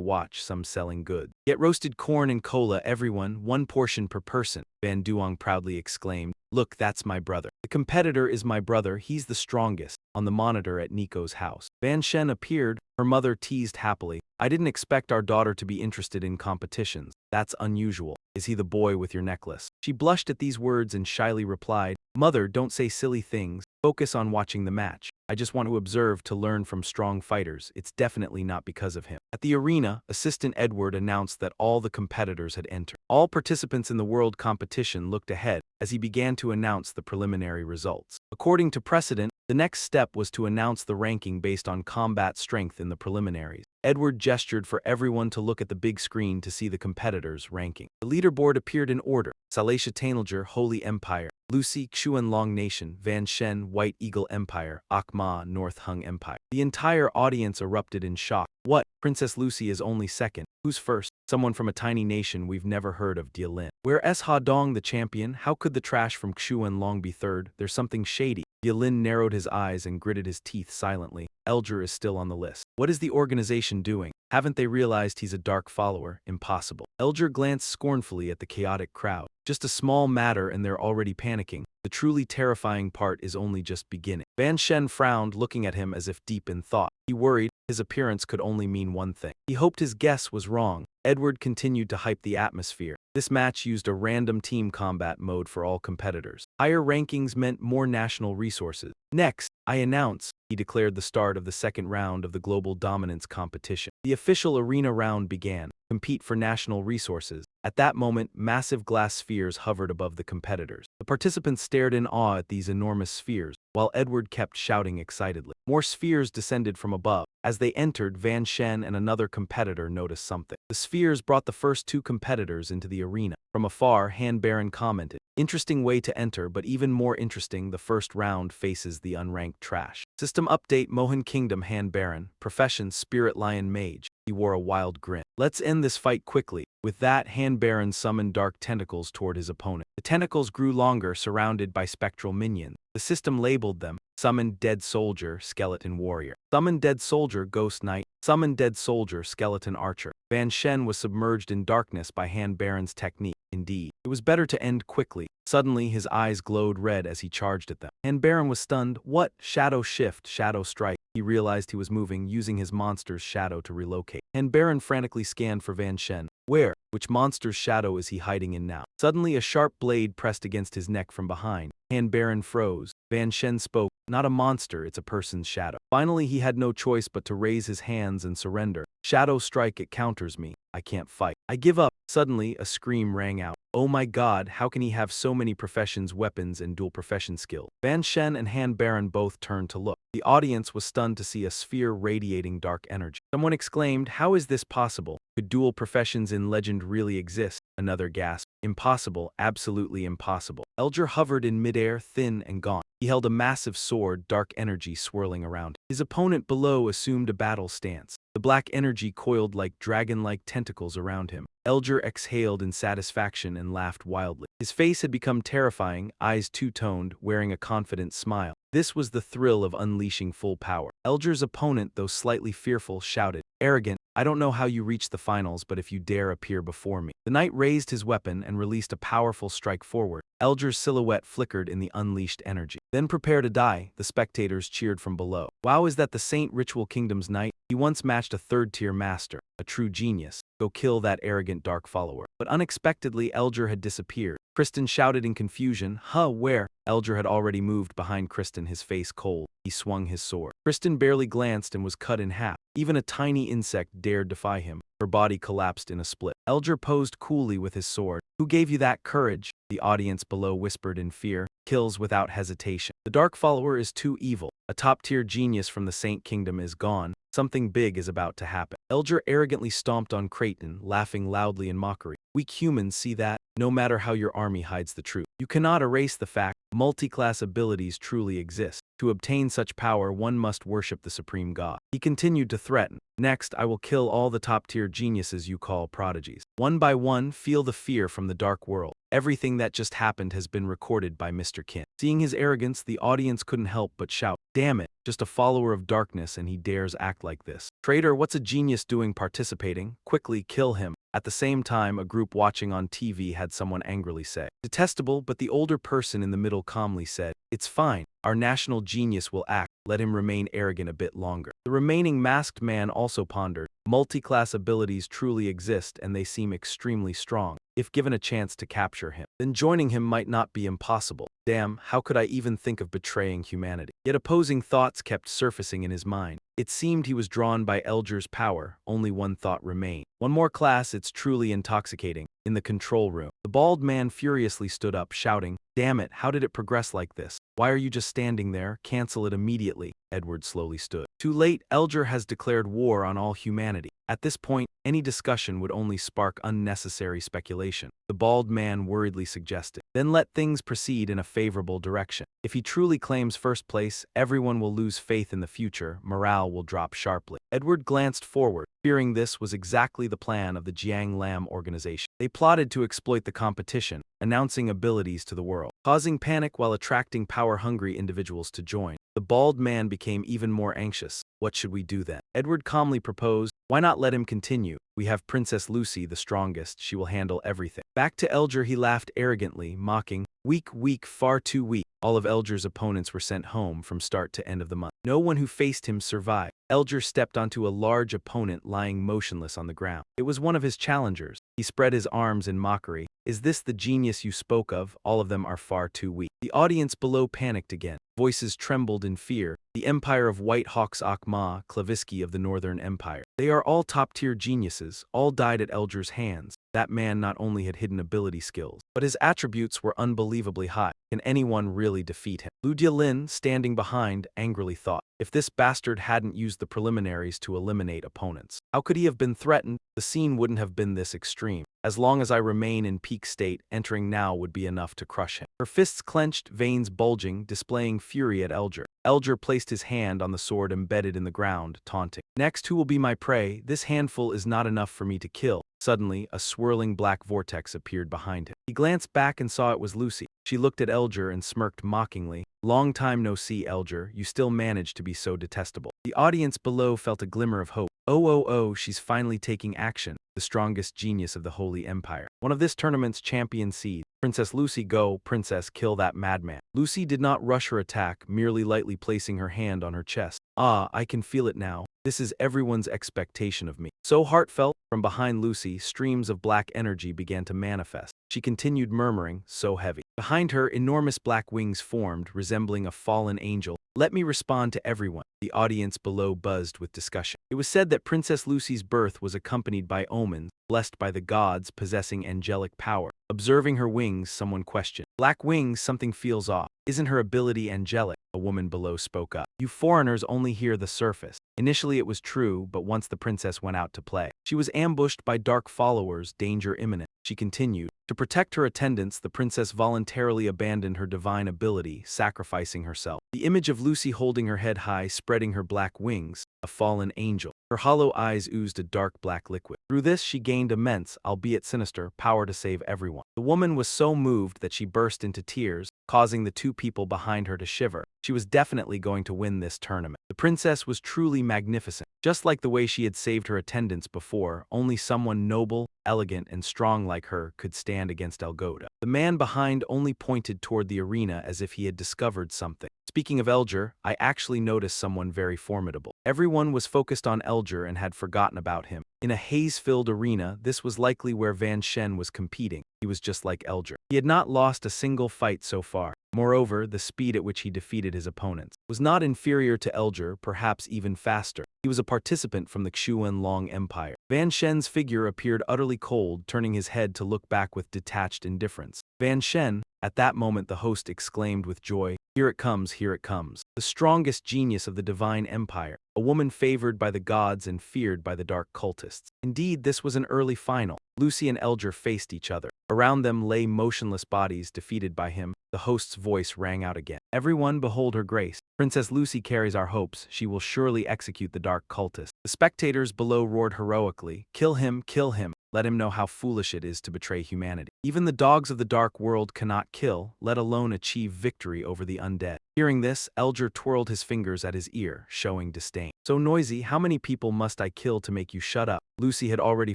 watch, some selling goods. "Get roasted corn and cola, everyone, 1 portion per person," Van Duong proudly exclaimed. "Look, that's my brother. The competitor is my brother, he's the strongest." On the monitor at Nico's house, Van Shen appeared. Her mother teased happily, "I didn't expect our daughter to be interested in competitions. That's unusual. Is he the boy with your necklace?" She blushed at these words and shyly replied, "Mother, don't say silly things. Focus on watching the match. I just want to observe to learn from strong fighters. It's definitely not because of him." At the arena, Assistant Edward announced that all the competitors had entered. All participants in the world competition looked ahead as he began to announce the preliminary results. According to precedent, the next step was to announce the ranking based on combat strength in the preliminaries. Edward gestured for everyone to look at the big screen to see the competitors' ranking. The leaderboard appeared in order: Salacia Tainalger, Holy Empire; Lucy, Xuanlong Nation; Van Shen, White Eagle Empire; Akma, North Hung Empire. The entire audience erupted in shock. "What? Princess Lucy is only second. Who's first?" "Someone from a tiny nation we've never heard of, Dialin." "Where's Ha Dong the champion? How could the trash from Xuanlong be third? There's something shady." Dialin narrowed his eyes and gritted his teeth silently. "Elger is still on the list. What is the organization doing? Haven't they realized he's a dark follower? Impossible." Elger glanced scornfully at the chaotic crowd. "Just a small matter and they're already panicking. The truly terrifying part is only just beginning." Van Shen frowned, looking at him as if deep in thought. He worried. His appearance could only mean one thing. He hoped his guess was wrong. Edward continued to hype the atmosphere. This match used a random team combat mode for all competitors. Higher rankings meant more national resources. "Next, I announce," he declared the start of the second round of the global dominance competition. The official arena round began. Compete for national resources. At that moment, massive glass spheres hovered above the competitors. The participants stared in awe at these enormous spheres, while Edward kept shouting excitedly. More spheres descended from above. As they entered, Van Shen and another competitor noticed something. The spheres brought the first 2 competitors into the arena. From afar, Han Baron commented, "Interesting way to enter, but even more interesting, the first round faces the unranked trash." System update: Mohan Kingdom. Han Baron. Profession: Spirit Lion Mage. He wore a wild grin. "Let's end this fight quickly." With that, Han Baron summoned dark tentacles toward his opponent. The tentacles grew longer, surrounded by spectral minions. The system labeled them: Summoned Dead Soldier, Skeleton Warrior; Summoned Dead Soldier, Ghost Knight; Summoned Dead Soldier, Skeleton Archer. Van Shen was submerged in darkness by Han Baron's technique. Indeed, it was better to end quickly. Suddenly, his eyes glowed red as he charged at them. Han Baron was stunned. "What? Shadow Shift, Shadow Strike." He realized he was moving, using his monster's shadow to relocate. Han Baron frantically scanned for Van Shen. Where? Which monster's shadow is he hiding in now? Suddenly, a sharp blade pressed against his neck from behind. Han Baron froze. Van Shen spoke. "Not a monster, it's a person's shadow." Finally, he had no choice but to raise his hands and surrender. "Shadow Strike, it counters me. I can't fight. I give up." Suddenly, a scream rang out. Oh my god, how can he have so many professions, weapons, and dual profession skill? Van Shen and Han Baron both turned to look. The audience was stunned to see a sphere radiating dark energy. Someone exclaimed, "How is this possible? Could dual professions in legend really exist?" Another gasped, "Impossible, absolutely impossible." Elger hovered in midair, thin and gaunt. He held a massive sword, dark energy swirling around him. His opponent below assumed a battle stance. The black energy coiled like dragon-like tentacles around him. Elger exhaled in satisfaction and laughed wildly. His face had become terrifying, eyes two-toned, wearing a confident smile. This was the thrill of unleashing full power. Elger's opponent, though slightly fearful, shouted, "Arrogant, I don't know how you reached the finals, but if you dare appear before me." The knight raised his weapon and released a powerful strike forward. Elger's silhouette flickered in the unleashed energy. "Then prepare to die," the spectators cheered from below. "Wow, is that the Saint Ritual Kingdom's knight? He once matched a third-tier master, a true genius. Go kill that arrogant dark follower." But unexpectedly, Elger had disappeared. Kristen shouted in confusion, "Huh, where?" Elger had already moved behind Kristen, his face cold. He swung his sword. Kristen barely glanced and was cut in half. Even a tiny insect dared defy him. Her body collapsed in a split. Elger posed coolly with his sword. "Who gave you that courage?" The audience below whispered in fear. "Kills without hesitation. The dark follower is too evil. A top-tier genius from the Saint Kingdom is gone. Something big is about to happen." Elger arrogantly stomped on Creighton, laughing loudly in mockery. "Weak humans see that. No matter how your army hides the truth, you cannot erase the fact multi-class abilities truly exist. To obtain such power, one must worship the supreme god." He continued to threaten. "Next, I will kill all the top-tier geniuses you call prodigies. One by one, feel the fear from the dark world. Everything that just happened has been recorded by Mr. Kin." Seeing his arrogance, the audience couldn't help but shout, "Damn it, just a follower of darkness and he dares act like this. Traitor, what's a genius doing participating? Quickly kill him." At the same time, a group watching on TV had someone angrily say, "Detestable," but the older person in the middle calmly said, "It's fine. Our national genius will act. Let him remain arrogant a bit longer." The remaining masked man also pondered, "Multi-class abilities truly exist and they seem extremely strong. If given a chance to capture him, then joining him might not be impossible. Damn, how could I even think of betraying humanity?" Yet opposing thoughts kept surfacing in his mind. It seemed he was drawn by Elger's power. Only one thought remained. "One more class, it's truly intoxicating." In the control room, the bald man furiously stood up, shouting, "Damn it, how did it progress like this? Why are you just standing there? Cancel it immediately." Edward slowly stood. "Too late, Elger has declared war on all humanity." At this point, any discussion would only spark unnecessary speculation. The bald man worriedly suggested, "Then let things proceed in a favorable direction. If he truly claims first place, everyone will lose faith in the future, morale will drop sharply." Edward glanced forward, fearing this was exactly the plan of the Jiang Lam organization. They plotted to exploit the competition, announcing abilities to the world, causing panic while attracting power-hungry individuals to join. The bald man became even more anxious. "What should we do then?" Edward calmly proposed, "Why not let him continue? We have Princess Lucy, the strongest. She will handle everything." Back to Elger, he laughed arrogantly, mocking, "Weak, weak, far too weak." All of Elger's opponents were sent home from start to end of the month. No one who faced him survived. Elger stepped onto a large opponent lying motionless on the ground. It was one of his challengers. He spread his arms in mockery. "Is this the genius you spoke of? All of them are far too weak." The audience below panicked again. Voices trembled in fear. "The Empire of White Hawks, Akma, Klavisky of the Northern Empire. They are all top-tier geniuses. All died at Elger's hands." That man not only had hidden ability skills, but his attributes were unbelievably high. Can anyone really defeat him? Lu Dialin, standing behind, angrily thought, "If this bastard hadn't used the preliminaries to eliminate opponents, how could he have been threatened? The scene wouldn't have been this extreme. As long as I remain in peak state, entering now would be enough to crush him." Her fists clenched, veins bulging, displaying fury at Elger. Elger placed his hand on the sword embedded in the ground, taunting, "Next, who will be my prey? This handful is not enough for me to kill." Suddenly, a swirling black vortex appeared behind him. He glanced back and saw it was Lucy. She looked at Elger and smirked mockingly. "Long time no see, Elger. You still manage to be so detestable." The audience below felt a glimmer of hope. Oh, she's finally taking action. The strongest genius of the Holy Empire. One of this tournament's champion seeds. "Princess Lucy, go, princess, kill that madman." Lucy did not rush her attack, merely lightly placing her hand on her chest. "Ah, I can feel it now. This is everyone's expectation of me." So heartfelt, from behind Lucy, streams of black energy began to manifest. She continued murmuring, so heavy. Behind her, enormous black wings formed, resembling a fallen angel. Let me respond to everyone. The audience below buzzed with discussion. It was said that Princess Lucy's birth was accompanied by omens, blessed by the gods possessing angelic power. Observing her wings, someone questioned. Black wings, something feels off. Isn't her ability angelic? A woman below spoke up. You foreigners only hear the surface. Initially it was true, but once the princess went out to play, she was ambushed by dark followers, danger imminent. She continued. To protect her attendants, the princess voluntarily abandoned her divine ability, sacrificing herself. The image of Lucy holding her head high, spreading her black wings, a fallen angel. Her hollow eyes oozed a dark black liquid. Through this she gained immense, albeit sinister, power to save everyone. The woman was so moved that she burst into tears, causing the two people behind her to shiver. She was definitely going to win this tournament. The princess was truly magnificent. Just like the way she had saved her attendants before, only someone noble, elegant, and strong like her could stand against Elgoda. The man behind only pointed toward the arena as if he had discovered something. Speaking of Elger, I actually noticed someone very formidable. Everyone was focused on Elger and had forgotten about him. In a haze-filled arena, this was likely where Van Shen was competing. He was just like Elger. He had not lost a single fight so far. Moreover, the speed at which he defeated his opponents was not inferior to Elger, perhaps even faster. He was a participant from the Xuan Long Empire. Van Shen's figure appeared utterly cold, turning his head to look back with detached indifference. Van Shen, at that moment the host exclaimed with joy, here it comes, here it comes. The strongest genius of the divine empire, a woman favored by the gods and feared by the dark cultists. Indeed, this was an early final. Lucy and Elger faced each other. Around them lay motionless bodies defeated by him. The host's voice rang out again. Everyone behold her grace. Princess Lucy carries our hopes. She will surely execute the dark cultist. The spectators below roared heroically, kill him, kill him. Let him know how foolish it is to betray humanity. Even the dogs of the dark world cannot kill, let alone achieve victory over the undead. Hearing this, Elger twirled his fingers at his ear, showing disdain. So noisy, how many people must I kill to make you shut up? Lucy had already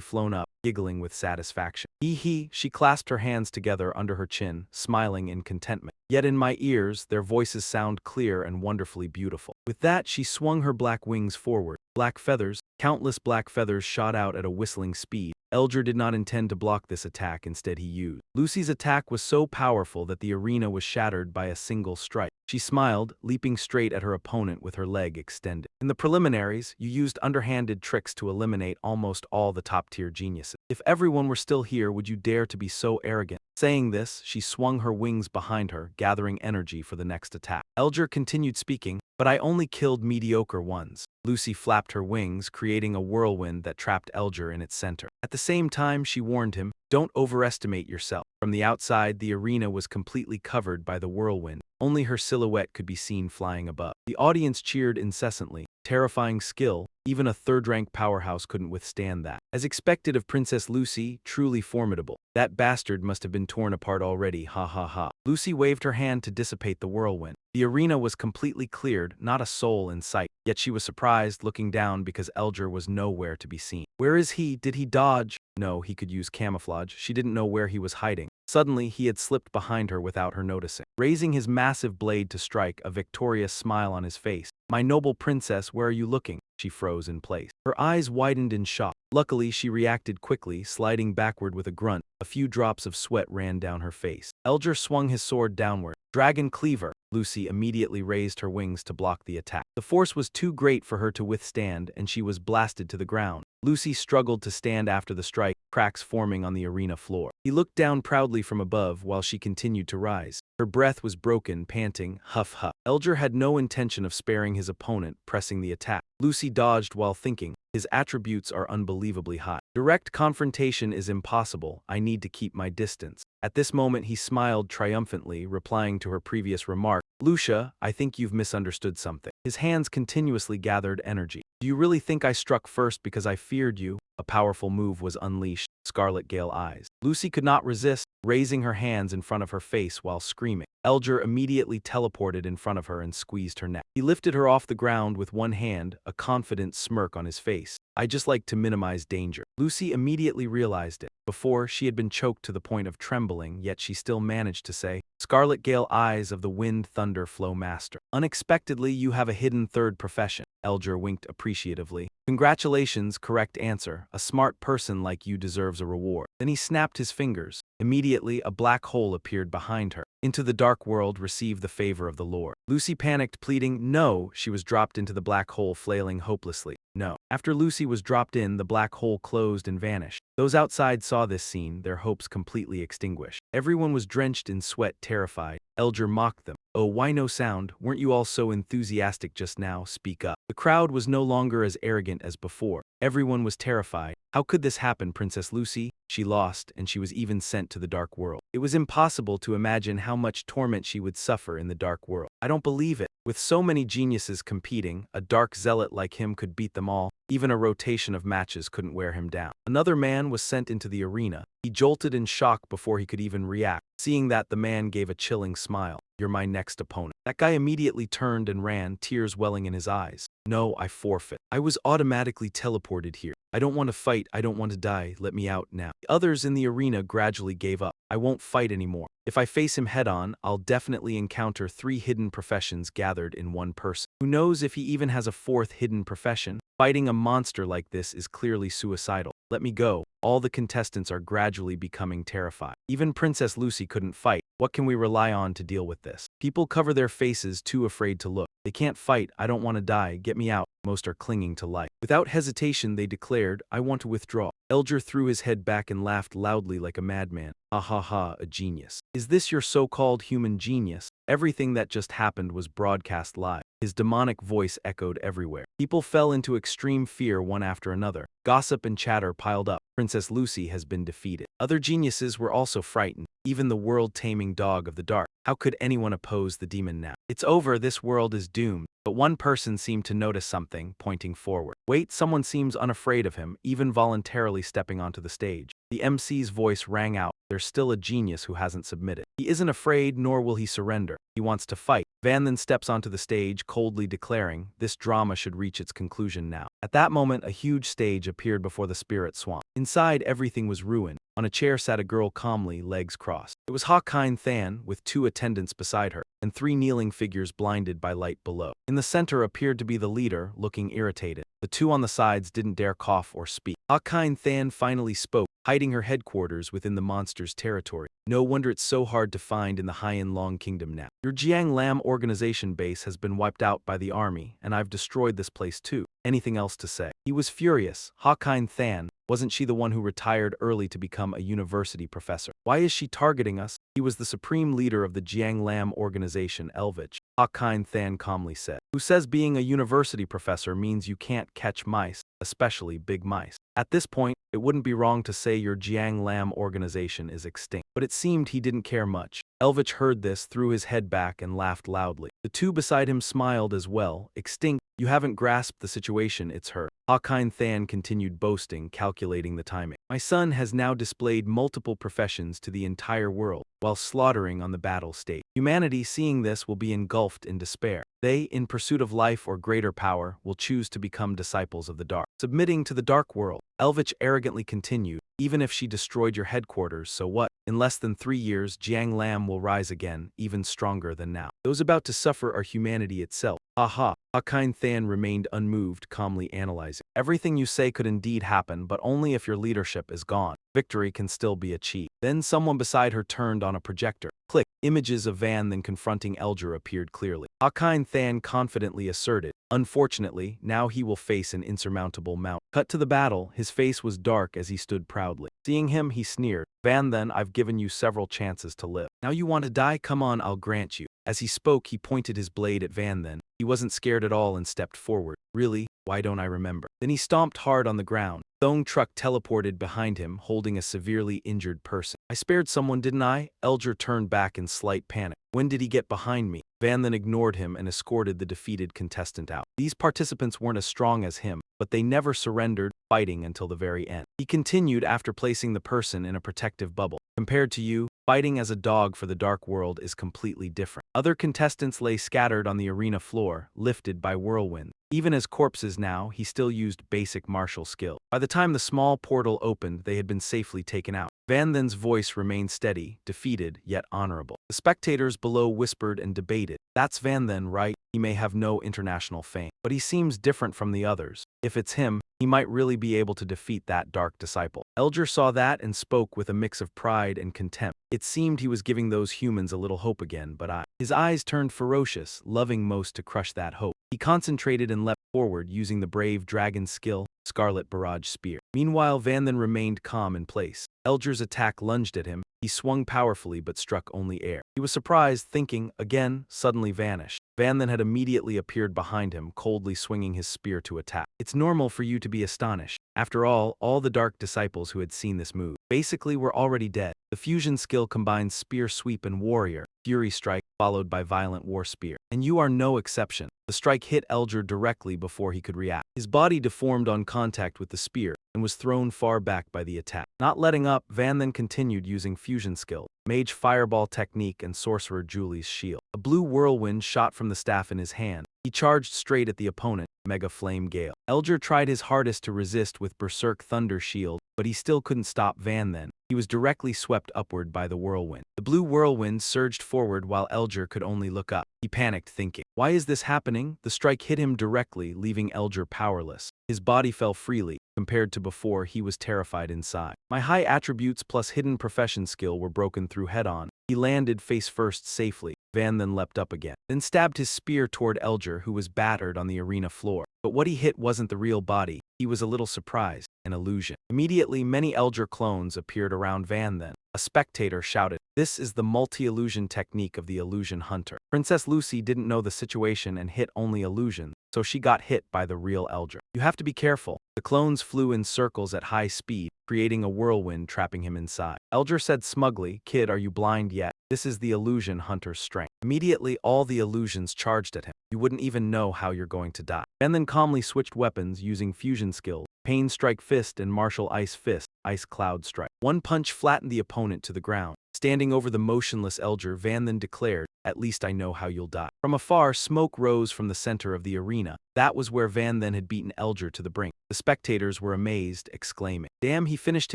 flown up, giggling with satisfaction. Hee, she clasped her hands together under her chin, smiling in contentment. Yet in my ears, their voices sound clear and wonderfully beautiful. With that, she swung her black wings forward. Black feathers, countless black feathers shot out at a whistling speed. Elger did not intend to block this attack, instead he used. Lucy's attack was so powerful that the arena was shattered by a single strike. She smiled, leaping straight at her opponent with her leg extended. In the preliminaries, you used underhanded tricks to eliminate almost all the top-tier geniuses. If everyone were still here, would you dare to be so arrogant? Saying this, she swung her wings behind her, gathering energy for the next attack. Elger continued speaking, but I only killed mediocre ones. Lucy flapped her wings, creating a whirlwind that trapped Elger in its center. At the same time, she warned him, don't overestimate yourself. From the outside, the arena was completely covered by the whirlwind. Only her silhouette could be seen flying above. The audience cheered incessantly. Terrifying skill, even a third-rank powerhouse couldn't withstand that. As expected of Princess Lucy, truly formidable. That bastard must have been torn apart already, ha ha ha. Lucy waved her hand to dissipate the whirlwind. The arena was completely cleared, not a soul in sight. Yet she was surprised, looking down because Elger was nowhere to be seen. Where is he? Did he dodge? No, he could use camouflage. She didn't know where he was hiding. Suddenly, he had slipped behind her without her noticing. Raising his massive blade to strike, a victorious smile on his face. My noble princess, where are you looking? She froze in place. Her eyes widened in shock. Luckily, she reacted quickly, sliding backward with a grunt. A few drops of sweat ran down her face. Elger swung his sword downward. Dragon Cleaver. Lucy immediately raised her wings to block the attack. The force was too great for her to withstand, and she was blasted to the ground. Lucy struggled to stand after the strike, cracks forming on the arena floor. He looked down proudly from above while she continued to rise. Her breath was broken, panting, huff huff. Elger had no intention of sparing his opponent, pressing the attack. Lucy dodged while thinking, his attributes are unbelievably high. Direct confrontation is impossible, I need to keep my distance. At this moment he smiled triumphantly, replying to her previous remark, Lucia, I think you've misunderstood something. His hands continuously gathered energy. Do you really think I struck first because I feared you? A powerful move was unleashed, scarlet gale eyes. Lucy could not resist, raising her hands in front of her face while screaming. Elger immediately teleported in front of her and squeezed her neck. He lifted her off the ground with one hand, a confident smirk on his face. I just like to minimize danger. Lucy immediately realized it. Before, she had been choked to the point of trembling, yet she still managed to say, Scarlet Gale eyes of the Wind Thunder Flow Master. Unexpectedly, you have a hidden third profession. Elger winked appreciatively. Congratulations, correct answer. A smart person like you deserves a reward. Then he snapped his fingers. Immediately, a black hole appeared behind her. Into the dark world, receive the favor of the Lord. Lucy panicked, pleading, no. She was dropped into the black hole, flailing hopelessly. No. After Lucy was dropped in, the black hole closed and vanished. Those outside saw this scene, their hopes completely extinguished. Everyone was drenched in sweat, terrified. Elger mocked them. Oh, why no sound? Weren't you all so enthusiastic just now? Speak up. The crowd was no longer as arrogant as before. Everyone was terrified. How could this happen, Princess Lucy? She lost, and she was even sent to the dark world. It was impossible to imagine how much torment she would suffer in the dark world. I don't believe it. With so many geniuses competing, a dark zealot like him could beat them all. Even a rotation of matches couldn't wear him down. Another man was sent into the arena. He jolted in shock before he could even react. Seeing that, the man gave a chilling smile. You're my next opponent. That guy immediately turned and ran, tears welling in his eyes. No, I forfeit. I was automatically teleported here. I don't want to fight, I don't want to die, let me out now. The others in the arena gradually gave up. I won't fight anymore. If I face him head-on, I'll definitely encounter 3 hidden professions gathered in one person. Who knows if he even has a 4th hidden profession? Fighting a monster like this is clearly suicidal. Let me go. All the contestants are gradually becoming terrified. Even Princess Lucy couldn't fight. What can we rely on to deal with this? People cover their faces, too afraid to look. They can't fight, I don't want to die, get me out. Most are clinging to life. Without hesitation, they declared, I want to withdraw. Elger threw his head back and laughed loudly like a madman. Ha ha ha, a genius. Is this your so-called human genius? Everything that just happened was broadcast live. His demonic voice echoed everywhere. People fell into extreme fear one after another. Gossip and chatter piled up. Princess Lucy has been defeated. Other geniuses were also frightened. Even the world-taming dog of the dark. How could anyone oppose the demon now? It's over, this world is doomed. But one person seemed to notice something, pointing forward. Wait, someone seems unafraid of him, even voluntarily stepping onto the stage. The MC's voice rang out. There's still a genius who hasn't submitted. He isn't afraid, nor will he surrender. He wants to fight. Van then steps onto the stage, coldly declaring, this drama should reach its conclusion now. At that moment, a huge stage appeared before the spirit swamp. Inside, everything was ruined. On a chair sat a girl calmly, legs crossed. It was Hawkine Than, with 2 attendants beside her, and 3 kneeling figures blinded by light below. In the center appeared to be the leader, looking irritated. The 2 on the sides didn't dare cough or speak. Hawkine Than finally spoke, hiding her headquarters within the monster's territory. No wonder it's so hard to find in the Haiyan Long Kingdom now. Your Jiang Lam organization base has been wiped out by the army, and I've destroyed this place too. Anything else to say? He was furious. Hawkine Than, wasn't she the one who retired early to become a university professor? Why is she targeting us? He was the supreme leader of the Jiang Lam organization, Elvich. Hawkine Than calmly said. Who says being a university professor means you can't catch mice, especially big mice? At this point, it wouldn't be wrong to say your Jiang Lam organization is extinct. But it seemed he didn't care much. Elvich heard this, threw his head back, and laughed loudly. The 2 beside him smiled as well. Extinct? You haven't grasped the situation, it's her. Hawkine Than continued boasting, calculating the timing. My son has now displayed multiple professions to the entire world, while slaughtering on the battle stage. Humanity, seeing this, will be engulfed in despair. They, in pursuit of life or greater power, will choose to become disciples of the dark. Submitting to the dark world, Elvich arrogantly continued, even if she destroyed your headquarters, so what? In less than 3 years, Jiang Lam will rise again, even stronger than now. Those about to suffer are humanity itself. Ha ha. Hawkine Than remained unmoved, calmly analyzing. Everything you say could indeed happen, but only if your leadership is gone. Victory can still be achieved. Then someone beside her turned on a projector. Click. Images of Van then confronting Elger appeared clearly. Hawkine Than confidently asserted, unfortunately, now he will face an insurmountable mountain. Cut to the battle, his face was dark as he stood proudly. Seeing him, he sneered. Van then, I've given you several chances to live. Now you want to die? Come on, I'll grant you. As he spoke, he pointed his blade at Van then. He wasn't scared at all and stepped forward. Really? Why don't I remember? Then he stomped hard on the ground. Thong truck teleported behind him, holding a severely injured person. I spared someone, didn't I? Elger turned back in slight panic. When did he get behind me? Van then ignored him and escorted the defeated contestant out. These participants weren't as strong as him, but they never surrendered, fighting until the very end. He continued after placing the person in a protective bubble. Compared to you, fighting as a dog for the dark world is completely different. Other contestants lay scattered on the arena floor, lifted by whirlwind. Even as corpses now, he still used basic martial skill. By the time the small portal opened, they had been safely taken out. Van Then's voice remained steady, defeated, yet honorable. The spectators below whispered and debated. That's Van Then, right? he may have no international fame, but he seems different from the others. If it's him, he might really be able to defeat that dark disciple. Elger saw that and spoke with a mix of pride and contempt. It seemed he was giving those humans a little hope again, but his eyes turned ferocious, loving most to crush that hope. He concentrated and leapt forward using the brave dragon's skill, Scarlet Barrage Spear. Meanwhile, Vanden remained calm in place. Elger's attack lunged at him. He swung powerfully but struck only air. He was surprised, thinking, again, suddenly vanished. Vanden had immediately appeared behind him, coldly swinging his spear to attack. It's normal for you to be astonished. After all the dark disciples who had seen this move basically were already dead. The fusion skill combines spear sweep and warrior, fury strike, followed by violent war spear. And you are no exception. The strike hit Elger directly before he could react. His body deformed on contact with the spear and was thrown far back by the attack. Not letting up, Vanden continued using fusion skill, mage fireball technique and sorcerer Julie's shield. A blue whirlwind shot from the staff in his hand. He charged straight at the opponent, Mega Flame Gale. Elger tried his hardest to resist with Berserk Thunder Shield, but he still couldn't stop Vanden. He was directly swept upward by the whirlwind. The blue whirlwind surged forward while Elger could only look up. He panicked, thinking, "Why is this happening?" The strike hit him directly, leaving Elger powerless. His body fell freely. Compared to before, he was terrified inside. My high attributes plus hidden profession skill were broken through head-on. He landed face first safely. Vanden leapt up again, then stabbed his spear toward Elger, who was battered on the arena floor. But what he hit wasn't the real body. He was a little surprised, an illusion. Immediately, many Elger clones appeared around Vanden. A spectator shouted, "This is the multi-illusion technique of the illusion hunter." Princess Lucy didn't know the situation and hit only illusions, so she got hit by the real Elger. You have to be careful. The clones flew in circles at high speed, creating a whirlwind trapping him inside. Elger said smugly, "Kid, are you blind yet? This is the illusion hunter's strength." Immediately, all the illusions charged at him. You wouldn't even know how you're going to die. Vanden calmly switched weapons using fusion skills, Pain Strike Fist and Martial Ice Fist, Ice Cloud Strike. One punch flattened the opponent to the ground. Standing over the motionless Elger, Vanden declared, "At least I know how you'll die." From afar, smoke rose from the center of the arena. That was where Vanden had beaten Elger to the brink. The spectators were amazed, exclaiming, "Damn, he finished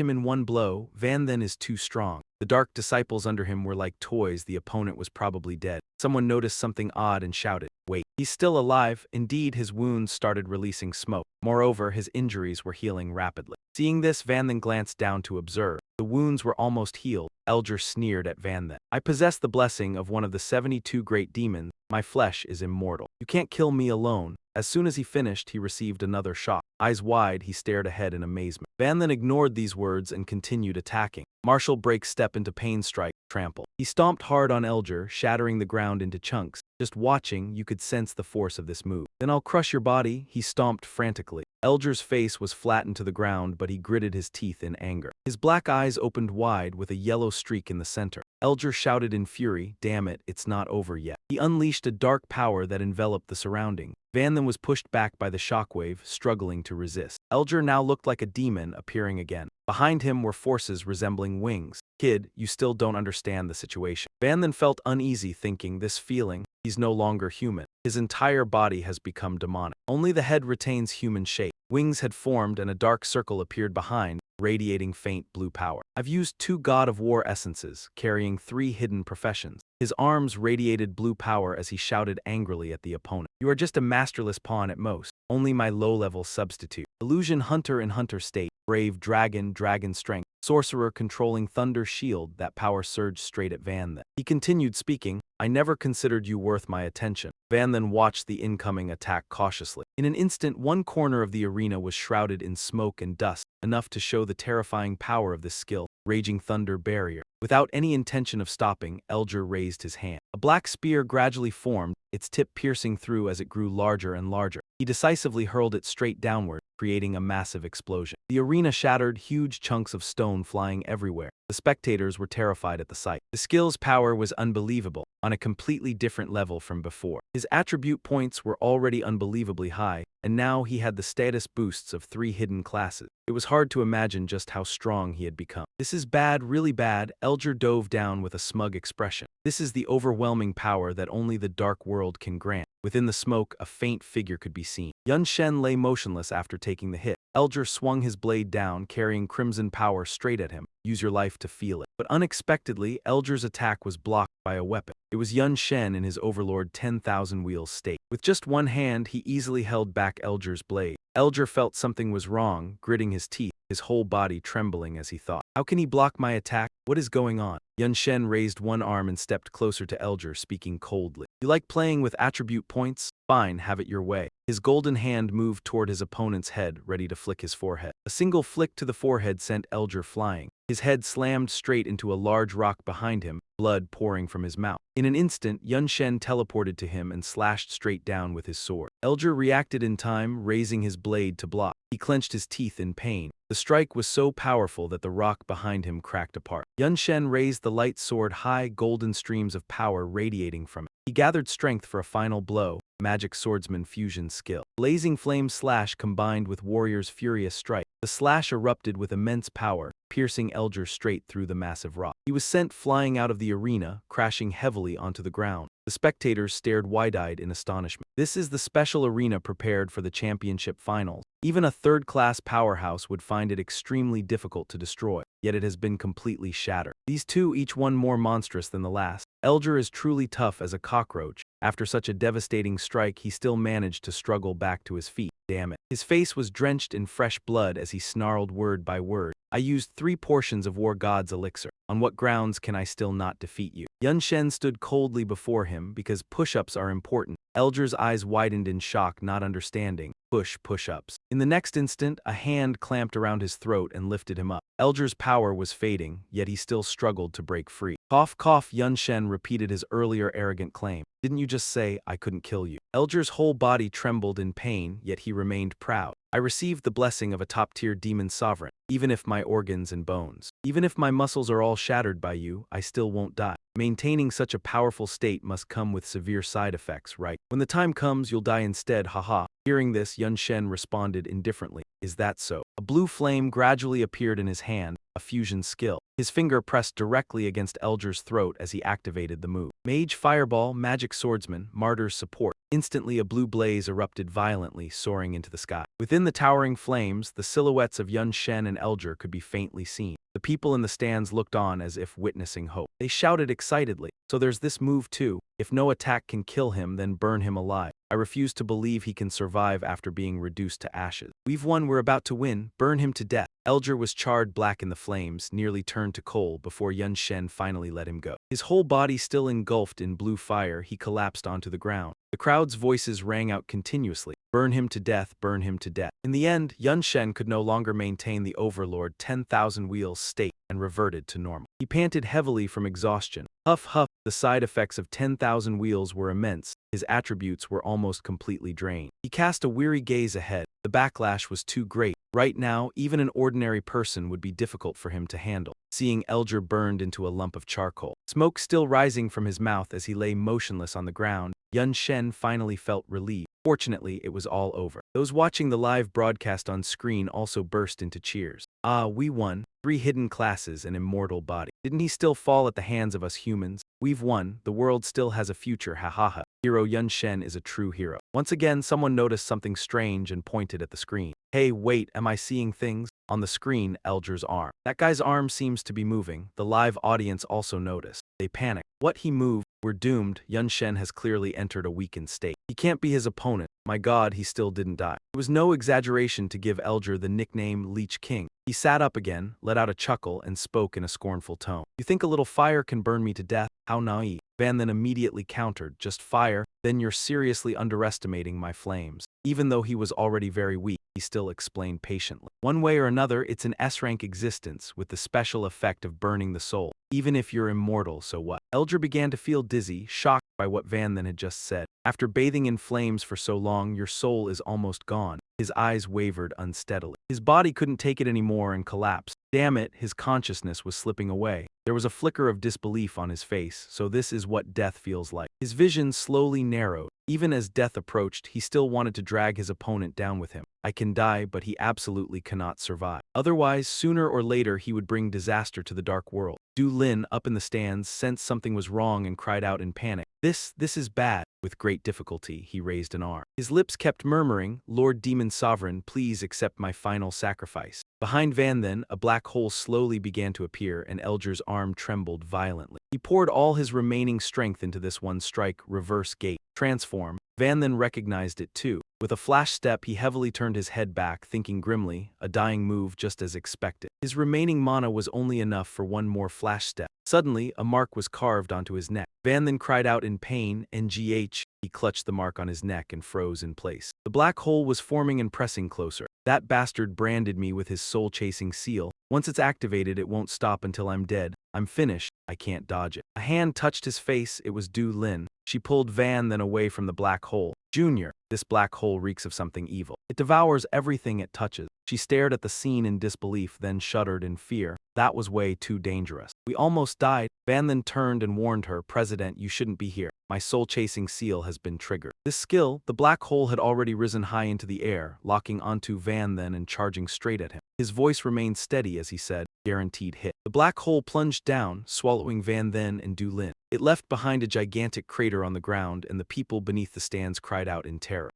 him in one blow. Vanden is too strong." The dark disciples under him were like toys. The opponent was probably dead. Someone noticed something odd and shouted, "Wait, he's still alive." Indeed, his wounds started releasing smoke. Moreover, his injuries were healing rapidly. Seeing this, Vanden glanced down to observe. The wounds were almost healed. Elger sneered at Vanden. "I possess the blessing of one of the 72 great demons. My flesh is immortal. You can't kill me alone." As soon as he finished, he received another shock. Eyes wide, he stared ahead in amazement. Vanden ignored these words and continued attacking. Martial break step into Pain Strike, Trample. He stomped hard on Elger, shattering the ground into chunks. Just watching, you could sense the force of this move. "Then I'll crush your body," he stomped frantically. Elger's face was flattened to the ground, but he gritted his teeth in anger. His black eyes opened wide with a yellow streak in the center. Elger shouted in fury, "Damn it, it's not over yet." He unleashed a dark power that enveloped the surrounding. Vanden was pushed back by the shockwave, struggling to resist. Elger now looked like a demon appearing again. Behind him were forces resembling wings. "Kid, you still don't understand the situation." Vanden felt uneasy, thinking, this feeling, he's no longer human. His entire body has become demonic. Only the head retains human shape. Wings had formed and a dark circle appeared behind, radiating faint blue power. "I've used 2 God of War essences, carrying 3 hidden professions." His arms radiated blue power as he shouted angrily at the opponent. "You are just a masterless pawn at most. Only my low-level substitute. Illusion hunter in hunter state. Brave dragon, dragon strength. Sorcerer controlling thunder shield." That power surged straight at Vanden. He continued speaking, "I never considered you worth my attention." Vanden watched the incoming attack cautiously. In an instant, one corner of the arena was shrouded in smoke and dust, enough to show the terrifying power of this skill, Raging Thunder Barrier. Without any intention of stopping, Elger raised his hand. A black spear gradually formed, its tip piercing through as it grew larger and larger. He decisively hurled it straight downward, creating a massive explosion. The arena shattered, huge chunks of stone flying everywhere. The spectators were terrified at the sight. The skill's power was unbelievable, on a completely different level from before. His attribute points were already unbelievably high, and now he had the status boosts of 3 hidden classes. It was hard to imagine just how strong he had become. "This is bad, really bad." Elger dove down with a smug expression. "This is the overwhelming power that only the dark world can grant." Within the smoke, a faint figure could be seen. Yun Shen lay motionless after taking the hit. Elger swung his blade down, carrying crimson power straight at him. Use your life to feel it. But unexpectedly, Elger's attack was blocked by a weapon. It was Yun Shen in his overlord 10,000 wheels state. With just one hand, he easily held back Elger's blade. Elger felt something was wrong, gritting his teeth, his whole body trembling as he thought. How can he block my attack? What is going on? Yun Shen raised one arm and stepped closer to Elger, speaking coldly. You like playing with attribute points? Fine, have it your way. His golden hand moved toward his opponent's head, ready to flick his forehead. A single flick to the forehead sent Elger flying. His head slammed straight into a large rock behind him, blood pouring from his mouth. In an instant, Yun Shen teleported to him and slashed straight down with his sword. Elger reacted in time, raising his blade to block. He clenched his teeth in pain. The strike was so powerful that the rock behind him cracked apart. Yun Shen raised the light sword high, golden streams of power radiating from it. He gathered strength for a final blow, magic swordsman fusion skill. Blazing flame slash combined with warrior's furious strike. The slash erupted with immense power, piercing Elger straight through the massive rock. He was sent flying out of the arena, crashing heavily onto the ground. The spectators stared wide-eyed in astonishment. This is the special arena prepared for the championship finals. Even a third-class powerhouse would find it extremely difficult to destroy, yet it has been completely shattered. These two, each one more monstrous than the last. Elger is truly tough as a cockroach. After such a devastating strike, he still managed to struggle back to his feet. Damn it. His face was drenched in fresh blood as he snarled word by word. I used 3 portions of War God's elixir. On what grounds can I still not defeat you? Yun Shen stood coldly before him because push-ups are important. Elger's eyes widened in shock, not understanding. Push-ups. In the next instant, a hand clamped around his throat and lifted him up. Elger's power was fading, yet he still struggled to break free. Cough, cough, Yun Shen repeated his earlier arrogant claim. Didn't you just say I couldn't kill you? Elger's whole body trembled in pain, yet he remained proud. I received the blessing of a top-tier demon sovereign, even if my organs and bones. Even if my muscles are all shattered by you, I still won't die. Maintaining such a powerful state must come with severe side effects, right? When the time comes, you'll die instead, haha. Hearing this, Yun Shen responded indifferently. Is that so? A blue flame gradually appeared in his hand, a fusion skill. His finger pressed directly against Elger's throat as he activated the move. Mage Fireball, Magic Swordsman, Martyr's Support. Instantly a blue blaze erupted violently, soaring into the sky. Within the towering flames, the silhouettes of Yun Shen and Elger could be faintly seen. The people in the stands looked on as if witnessing hope. They shouted excitedly, so there's this move too. If no attack can kill him, then burn him alive. I refuse to believe he can survive after being reduced to ashes. We've won, we're about to win, burn him to death. Elger was charred black in the flames, nearly turned to coal before Yun Shen finally let him go. His whole body still engulfed in blue fire, he collapsed onto the ground. The crowd's voices rang out continuously. Burn him to death, burn him to death. In the end, Yun Shen could no longer maintain the overlord 10,000 wheels state and reverted to normal. He panted heavily from exhaustion. Huff, huff. The side effects of 10,000 wheels were immense. His attributes were almost completely drained. He cast a weary gaze ahead. The backlash was too great. Right now, even an ordinary person would be difficult for him to handle. Seeing Elger burned into a lump of charcoal, smoke still rising from his mouth as he lay motionless on the ground, Yun Shen finally felt relieved. Fortunately, it was all over. Those watching the live broadcast on screen also burst into cheers. Ah, we won. 3 hidden classes, an immortal body. Didn't he still fall at the hands of us humans? We've won. The world still has a future, ha ha ha. Hero Yun Shen is a true hero. Once again, someone noticed something strange and pointed at the screen. Hey, wait, am I seeing things? On the screen, Elger's arm. That guy's arm seems to be moving. The live audience also noticed. They panicked. What, he moved? We're doomed. Yun Shen has clearly entered a weakened state. He can't be his opponent. My god, he still didn't die. It was no exaggeration to give Elger the nickname Leech King. He sat up again, let out a chuckle, and spoke in a scornful tone. You think a little fire can burn me to death? How naive. Van then immediately countered, just fire? Then you're seriously underestimating my flames. Even though he was already very weak, he still explained patiently. One way or another, it's an S-rank existence with the special effect of burning the soul. Even if you're immortal, so what? Elger began to feel dizzy, shocked by what Van then had just said. After bathing in flames for so long, your soul is almost gone. His eyes wavered unsteadily. His body couldn't take it anymore and collapsed. Damn it, his consciousness was slipping away. There was a flicker of disbelief on his face, so this is what death feels like. His vision slowly narrowed. Even as death approached, he still wanted to drag his opponent down with him. I can die, but he absolutely cannot survive. Otherwise, sooner or later he would bring disaster to the dark world. Du Lin, up in the stands, sensed something was wrong and cried out in panic. This is bad. With great difficulty, he raised an arm. His lips kept murmuring, Lord Demon Sovereign, please accept my final sacrifice. Behind Van then, a black hole slowly began to appear and Elger's arm trembled violently. He poured all his remaining strength into this one strike, reverse gate. Transform. Van then recognized it too. With a flash step, he heavily turned his head back, thinking grimly, a dying move just as expected. His remaining mana was only enough for one more flash step. Suddenly, a mark was carved onto his neck. Van then cried out in pain, NGH. He clutched the mark on his neck and froze in place. The black hole was forming and pressing closer. That bastard branded me with his soul-chasing seal. Once it's activated, it won't stop until I'm dead. I'm finished. I can't dodge it. A hand touched his face. It was Du Lin. She pulled Van then away from the black hole. Junior, this black hole reeks of something evil. It devours everything it touches. She stared at the scene in disbelief, then shuddered in fear. That was way too dangerous. We almost died. Van then turned and warned her, President, you shouldn't be here. My soul-chasing seal has been triggered. This skill, the black hole had already risen high into the air, locking onto Van then and charging straight at him. His voice remained steady as he said, guaranteed hit. The black hole plunged down, swallowing Van then and Du Lin. It left behind a gigantic crater on the ground, and the people beneath the stands cried out in terror.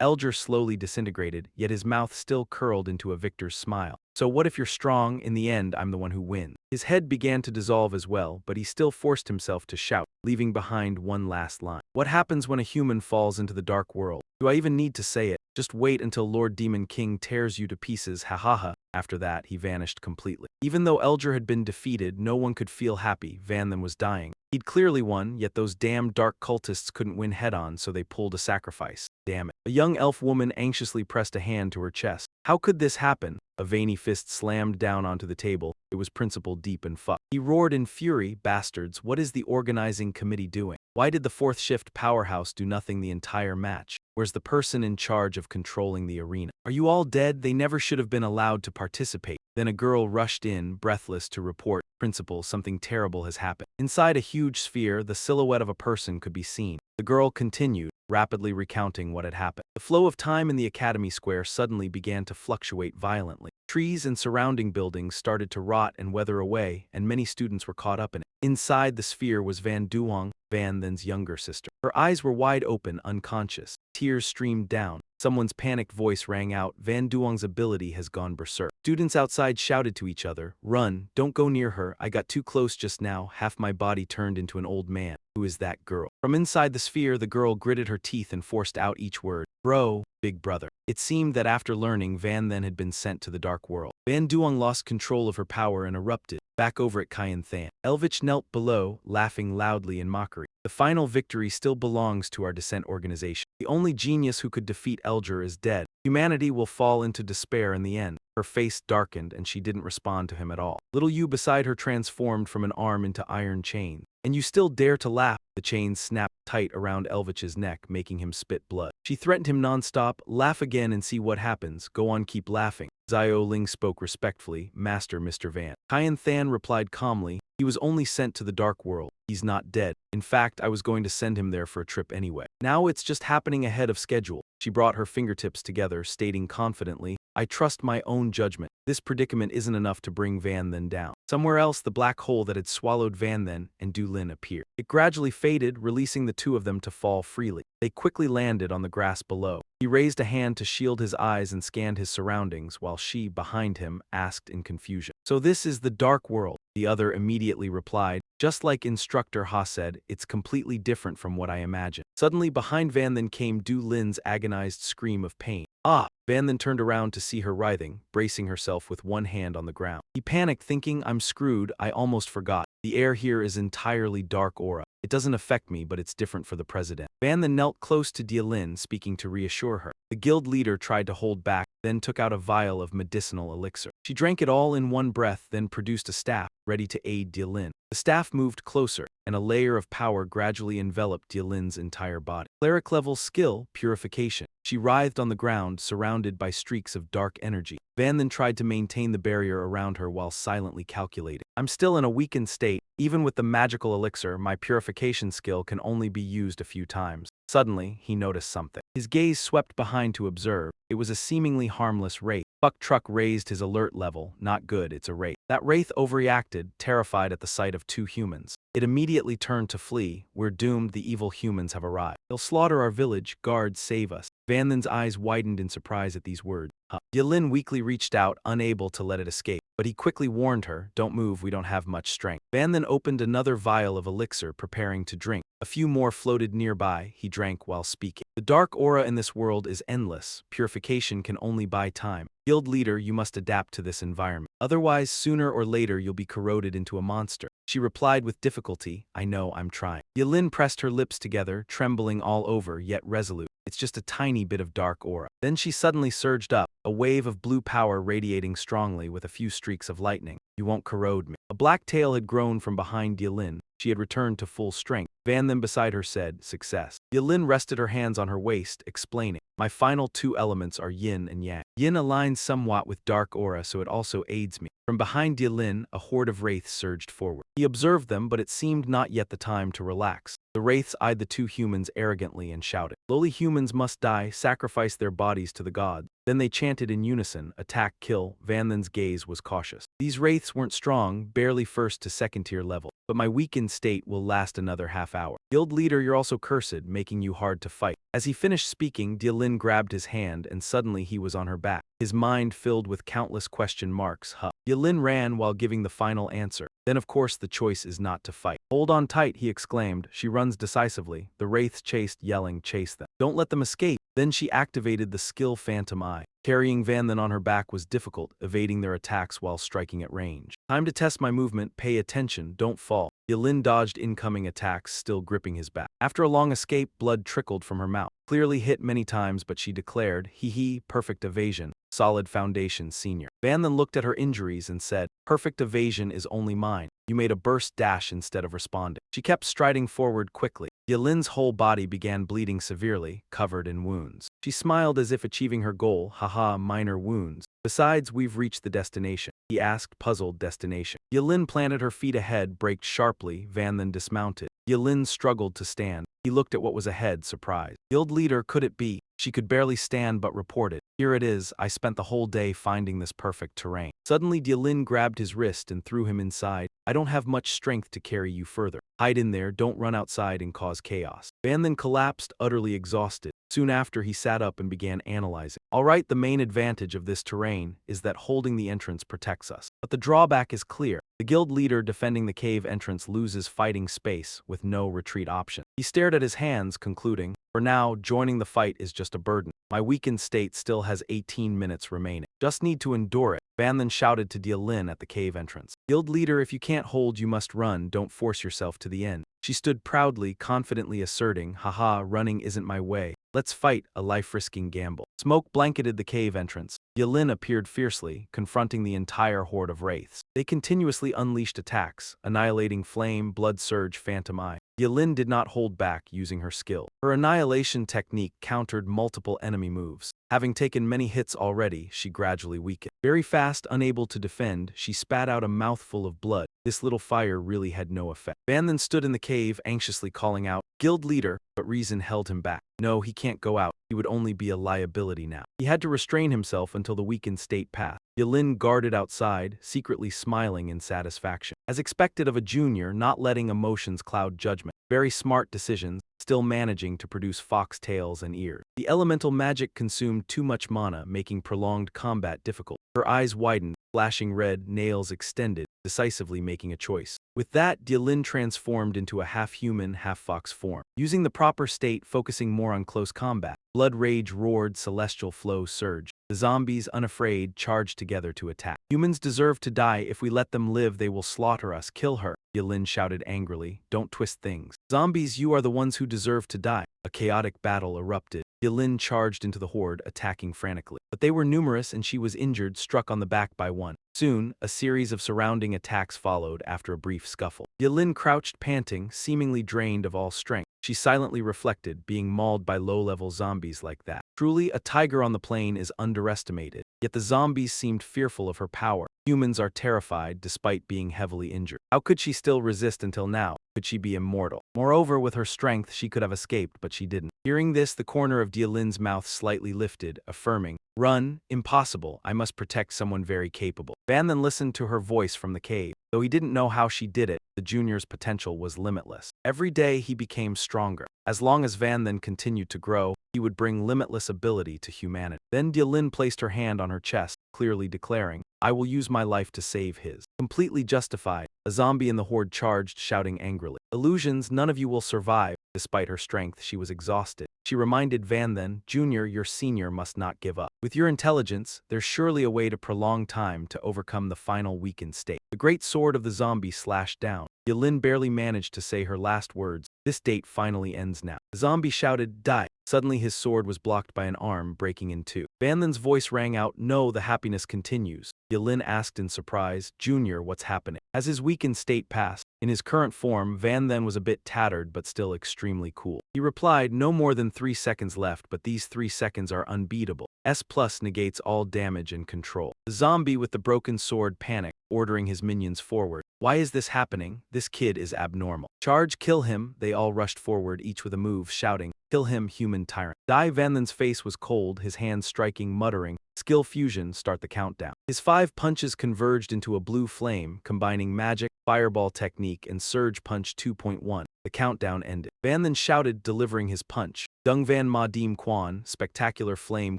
Elger slowly disintegrated, yet his mouth still curled into a victor's smile. So what if you're strong? In the end, I'm the one who wins. His head began to dissolve as well, but he still forced himself to shout, leaving behind one last line. What happens when a human falls into the dark world? Do I even need to say it? Just wait until Lord Demon King tears you to pieces, ha ha ha. After that, he vanished completely. Even though Elger had been defeated, no one could feel happy. Van then was dying. He'd clearly won, yet those damn dark cultists couldn't win head-on, so they pulled a sacrifice. Damn it. A young elf woman anxiously pressed a hand to her chest. How could this happen? A veiny fist slammed down onto the table. It was Principal Deep and Fuck. He roared in fury, bastards, what is the organizing committee doing? Why did the fourth shift powerhouse do nothing the entire match? Where's the person in charge of controlling the arena? Are you all dead? They never should have been allowed to participate. Then a girl rushed in, breathless, to report, Principal, something terrible has happened. Inside a huge sphere, the silhouette of a person could be seen. The girl continued, rapidly recounting what had happened. The flow of time in the Academy Square suddenly began to fluctuate violently. Trees and surrounding buildings started to rot and weather away, and many students were caught up in it. Inside the sphere was Van Duong, Van then's younger sister. Her eyes were wide open, unconscious. Tears streamed down. Someone's panicked voice rang out, Van Duong's ability has gone berserk. Students outside shouted to each other, run, don't go near her, I got too close just now, half my body turned into an old man. Who is that girl? From inside the sphere, the girl gritted her teeth and forced out each word. Bro, big brother. It seemed that after learning, Van then had been sent to the dark world. Van Duong lost control of her power and erupted. Back over at Cayenne Than. Elvich knelt below, laughing loudly in mockery. The final victory still belongs to our descent organization. The only genius who could defeat Elger is dead. Humanity will fall into despair in the end. Her face darkened and she didn't respond to him at all. Little Yu beside her transformed from an arm into iron chain. And you still dare to laugh? The chains snapped tight around Elvich's neck, making him spit blood. She threatened him nonstop, laugh again and see what happens, go on keep laughing. Zio Ling spoke respectfully, Master Mr. Van. Cayenne Than replied calmly, he was only sent to the dark world. He's not dead. In fact, I was going to send him there for a trip anyway. Now it's just happening ahead of schedule. She brought her fingertips together, stating confidently, I trust my own judgment. This predicament isn't enough to bring Van then down. Somewhere else, the black hole that had swallowed Van then and Du Lin appeared. It gradually faded, releasing the two of them to fall freely. They quickly landed on the grass below. He raised a hand to shield his eyes and scanned his surroundings, while she, behind him, asked in confusion. So this is the dark world? The other immediately replied, just like Instructor Ha said, it's completely different from what I imagined. Suddenly, behind Van then came Du Lin's agonized scream of pain. Ah! Van then turned around to see her writhing, bracing herself with one hand on the ground. He panicked, thinking, I'm screwed, I almost forgot. The air here is entirely dark aura. It doesn't affect me, but it's different for the president. Van then knelt close to Dialin, speaking to reassure her. The guild leader tried to hold back, then took out a vial of medicinal elixir. She drank it all in one breath, then produced a staff, ready to aid Dialin. The staff moved closer, and a layer of power gradually enveloped Dialin's entire body. Cleric-level skill, purification. She writhed on the ground, surrounded by streaks of dark energy. Van then tried to maintain the barrier around her while silently calculating. I'm still in a weakened state. Even with the magical elixir, my purification skill can only be used a few times. Suddenly, he noticed something. His gaze swept behind to observe. It was a seemingly harmless wraith. Buck Truck raised his alert level. Not good, it's a wraith. That wraith overreacted, terrified at the sight of two humans. It immediately turned to flee. We're doomed, the evil humans have arrived. They'll slaughter our village, guards, save us. Van Then's eyes widened in surprise at these words. Yilin weakly reached out, unable to let it escape. But he quickly warned her, don't move, we don't have much strength. Van Then opened another vial of elixir, preparing to drink. A few more floated nearby, he drank while speaking. The dark aura in this world is endless. Purification can only buy time. Guild leader, you must adapt to this environment. Otherwise, sooner or later you'll be corroded into a monster. She replied with difficulty, I know, I'm trying. Yilin pressed her lips together, trembling all over, yet resolute. It's just a tiny bit of dark aura. Then she suddenly surged up, a wave of blue power radiating strongly with a few streaks of lightning. You won't corrode me. A black tail had grown from behind Yilin. She had returned to full strength. Van Then beside her said, success. Yilin rested her hands on her waist, explaining, my final two elements are yin and yang. Yin aligns somewhat with dark aura, so it also aids me. From behind Yilin, a horde of wraiths surged forward. He observed them, but it seemed not yet the time to relax. The wraiths eyed the two humans arrogantly and shouted, lowly humans must die, sacrifice their bodies to the gods. Then they chanted in unison, attack, kill. Van Then's gaze was cautious. These wraiths weren't strong, barely first to second tier level. But my weakened state will last another half hour. Guild leader, you're also cursed, making you hard to fight. As he finished speaking, Yilin grabbed his hand and suddenly he was on her back. His mind filled with countless question marks. Yilin ran while giving the final answer. Then of course the choice is not to fight. Hold on tight, he exclaimed. She runs decisively. The wraiths chased, yelling, chase them. Don't let them escape. Then she activated the skill Phantom Eye. Carrying Van Then on her back was difficult, evading their attacks while striking at range. Time to test my movement, pay attention, don't fall. Yilin dodged incoming attacks, still gripping his back. After a long escape, blood trickled from her mouth. Clearly hit many times, but she declared, hee, perfect evasion. Solid foundation, senior. Van Then looked at her injuries and said, perfect evasion is only mine. You made a burst dash instead of responding. She kept striding forward quickly. Yilin's whole body began bleeding severely, covered in wounds. She smiled as if achieving her goal, haha, minor wounds. Besides, we've reached the destination. He asked, puzzled, destination. Yilin planted her feet ahead, braked sharply. Van Then dismounted. Yilin struggled to stand. He looked at what was ahead, surprised. Guild leader, could it be? She could barely stand but reported. Here it is, I spent the whole day finding this perfect terrain. Suddenly Yilin grabbed his wrist and threw him inside. I don't have much strength to carry you further. Hide in there, don't run outside and cause chaos. Van Then collapsed, utterly exhausted. Soon after, he sat up and began analyzing. Alright, the main advantage of this terrain is that holding the entrance protects us. But the drawback is clear. The guild leader defending the cave entrance loses fighting space with no retreat option. He stared at his hands, concluding, for now, joining the fight is just a burden. My weakened state still has 18 minutes remaining. Just need to endure it. Van Then shouted to Yilin at the cave entrance. Guild leader, if you can't hold, you must run. Don't force yourself to the end. She stood proudly, confidently asserting, haha, running isn't my way. Let's fight, a life-risking gamble. Smoke blanketed the cave entrance. Yilin appeared fiercely, confronting the entire horde of wraiths. They continuously unleashed attacks, annihilating flame, blood surge, phantom eye. Yilin did not hold back, using her skill. Her annihilation technique countered multiple enemy moves. Having taken many hits already, she gradually weakened. Very fast, unable to defend, she spat out a mouthful of blood. This little fire really had no effect. Van Then stood in the cave, anxiously calling out, Guild leader, but reason held him back. No, he can't go out. He would only be a liability now. He had to restrain himself until the weakened state passed. Yilin guarded outside, secretly smiling in satisfaction. As expected of a junior, not letting emotions cloud judgment. Very smart decisions, still managing to produce foxtails and ears. The elemental magic consumed too much mana, making prolonged combat difficult. Her eyes widened, flashing red, nails extended, decisively making a choice. With that, Yilin transformed into a half-human, half-fox form. Using the proper state, focusing more on close combat. Blood rage roared, celestial flow surged. The zombies, unafraid, charged together to attack. Humans deserve to die. If we let them live, they will slaughter us. Kill her, Yilin shouted angrily. Don't twist things. Zombies, you are the ones who deserve to die. A chaotic battle erupted. Yilin charged into the horde, attacking frantically. But they were numerous and she was injured, struck on the back by one. Soon, a series of surrounding attacks followed after a brief scuffle. Yilin crouched panting, seemingly drained of all strength. She silently reflected, being mauled by low-level zombies like that. Truly, a tiger on the plain is underestimated. Yet the zombies seemed fearful of her power. Humans are terrified despite being heavily injured. How could she still resist until now? Could she be immortal? Moreover, with her strength, she could have escaped, but she didn't. Hearing this, the corner of Dielin's mouth slightly lifted, affirming, "Run? Impossible. I must protect someone very capable." Van then listened to her voice from the cave. Though he didn't know how she did it, the junior's potential was limitless. Every day he became stronger. As long as Van then continued to grow, he would bring limitless ability to humanity. Then Dielin placed her hand on her chest, clearly declaring, "I will use my life to save his." Completely justified, a zombie in the horde charged, shouting angrily, "Illusions, none of you will survive." Despite her strength, she was exhausted. She reminded Van then, "Junior, your senior must not give up. With your intelligence, there's surely a way to prolong time to overcome the final weakened state." The great sword of the zombie slashed down. Yelin barely managed to say her last words. "This date finally ends now." The zombie shouted, "Die." Suddenly his sword was blocked by an arm, breaking in two. Vanlin's voice rang out, "No, the happiness continues." Yelin asked in surprise, "Junior, what's happening?" As his weakened state passed, in his current form, Van then was a bit tattered but still extremely cool. He replied, "No more than 3 seconds left, but these 3 seconds are unbeatable. S plus negates all damage and control." The zombie with the broken sword panicked, ordering his minions forward. "Why is this happening? This kid is abnormal. Charge, kill him." They all rushed forward, each with a move, shouting, "Kill him, human tyrant." Dai Vanlin's face was cold, his hands striking, muttering, "Skill fusion, start the countdown." His 5 punches converged into a blue flame, combining magic, fireball technique, and surge punch 2.1. The countdown ended. Vanlin shouted, delivering his punch. Dung Van Ma Dim Quan, spectacular flame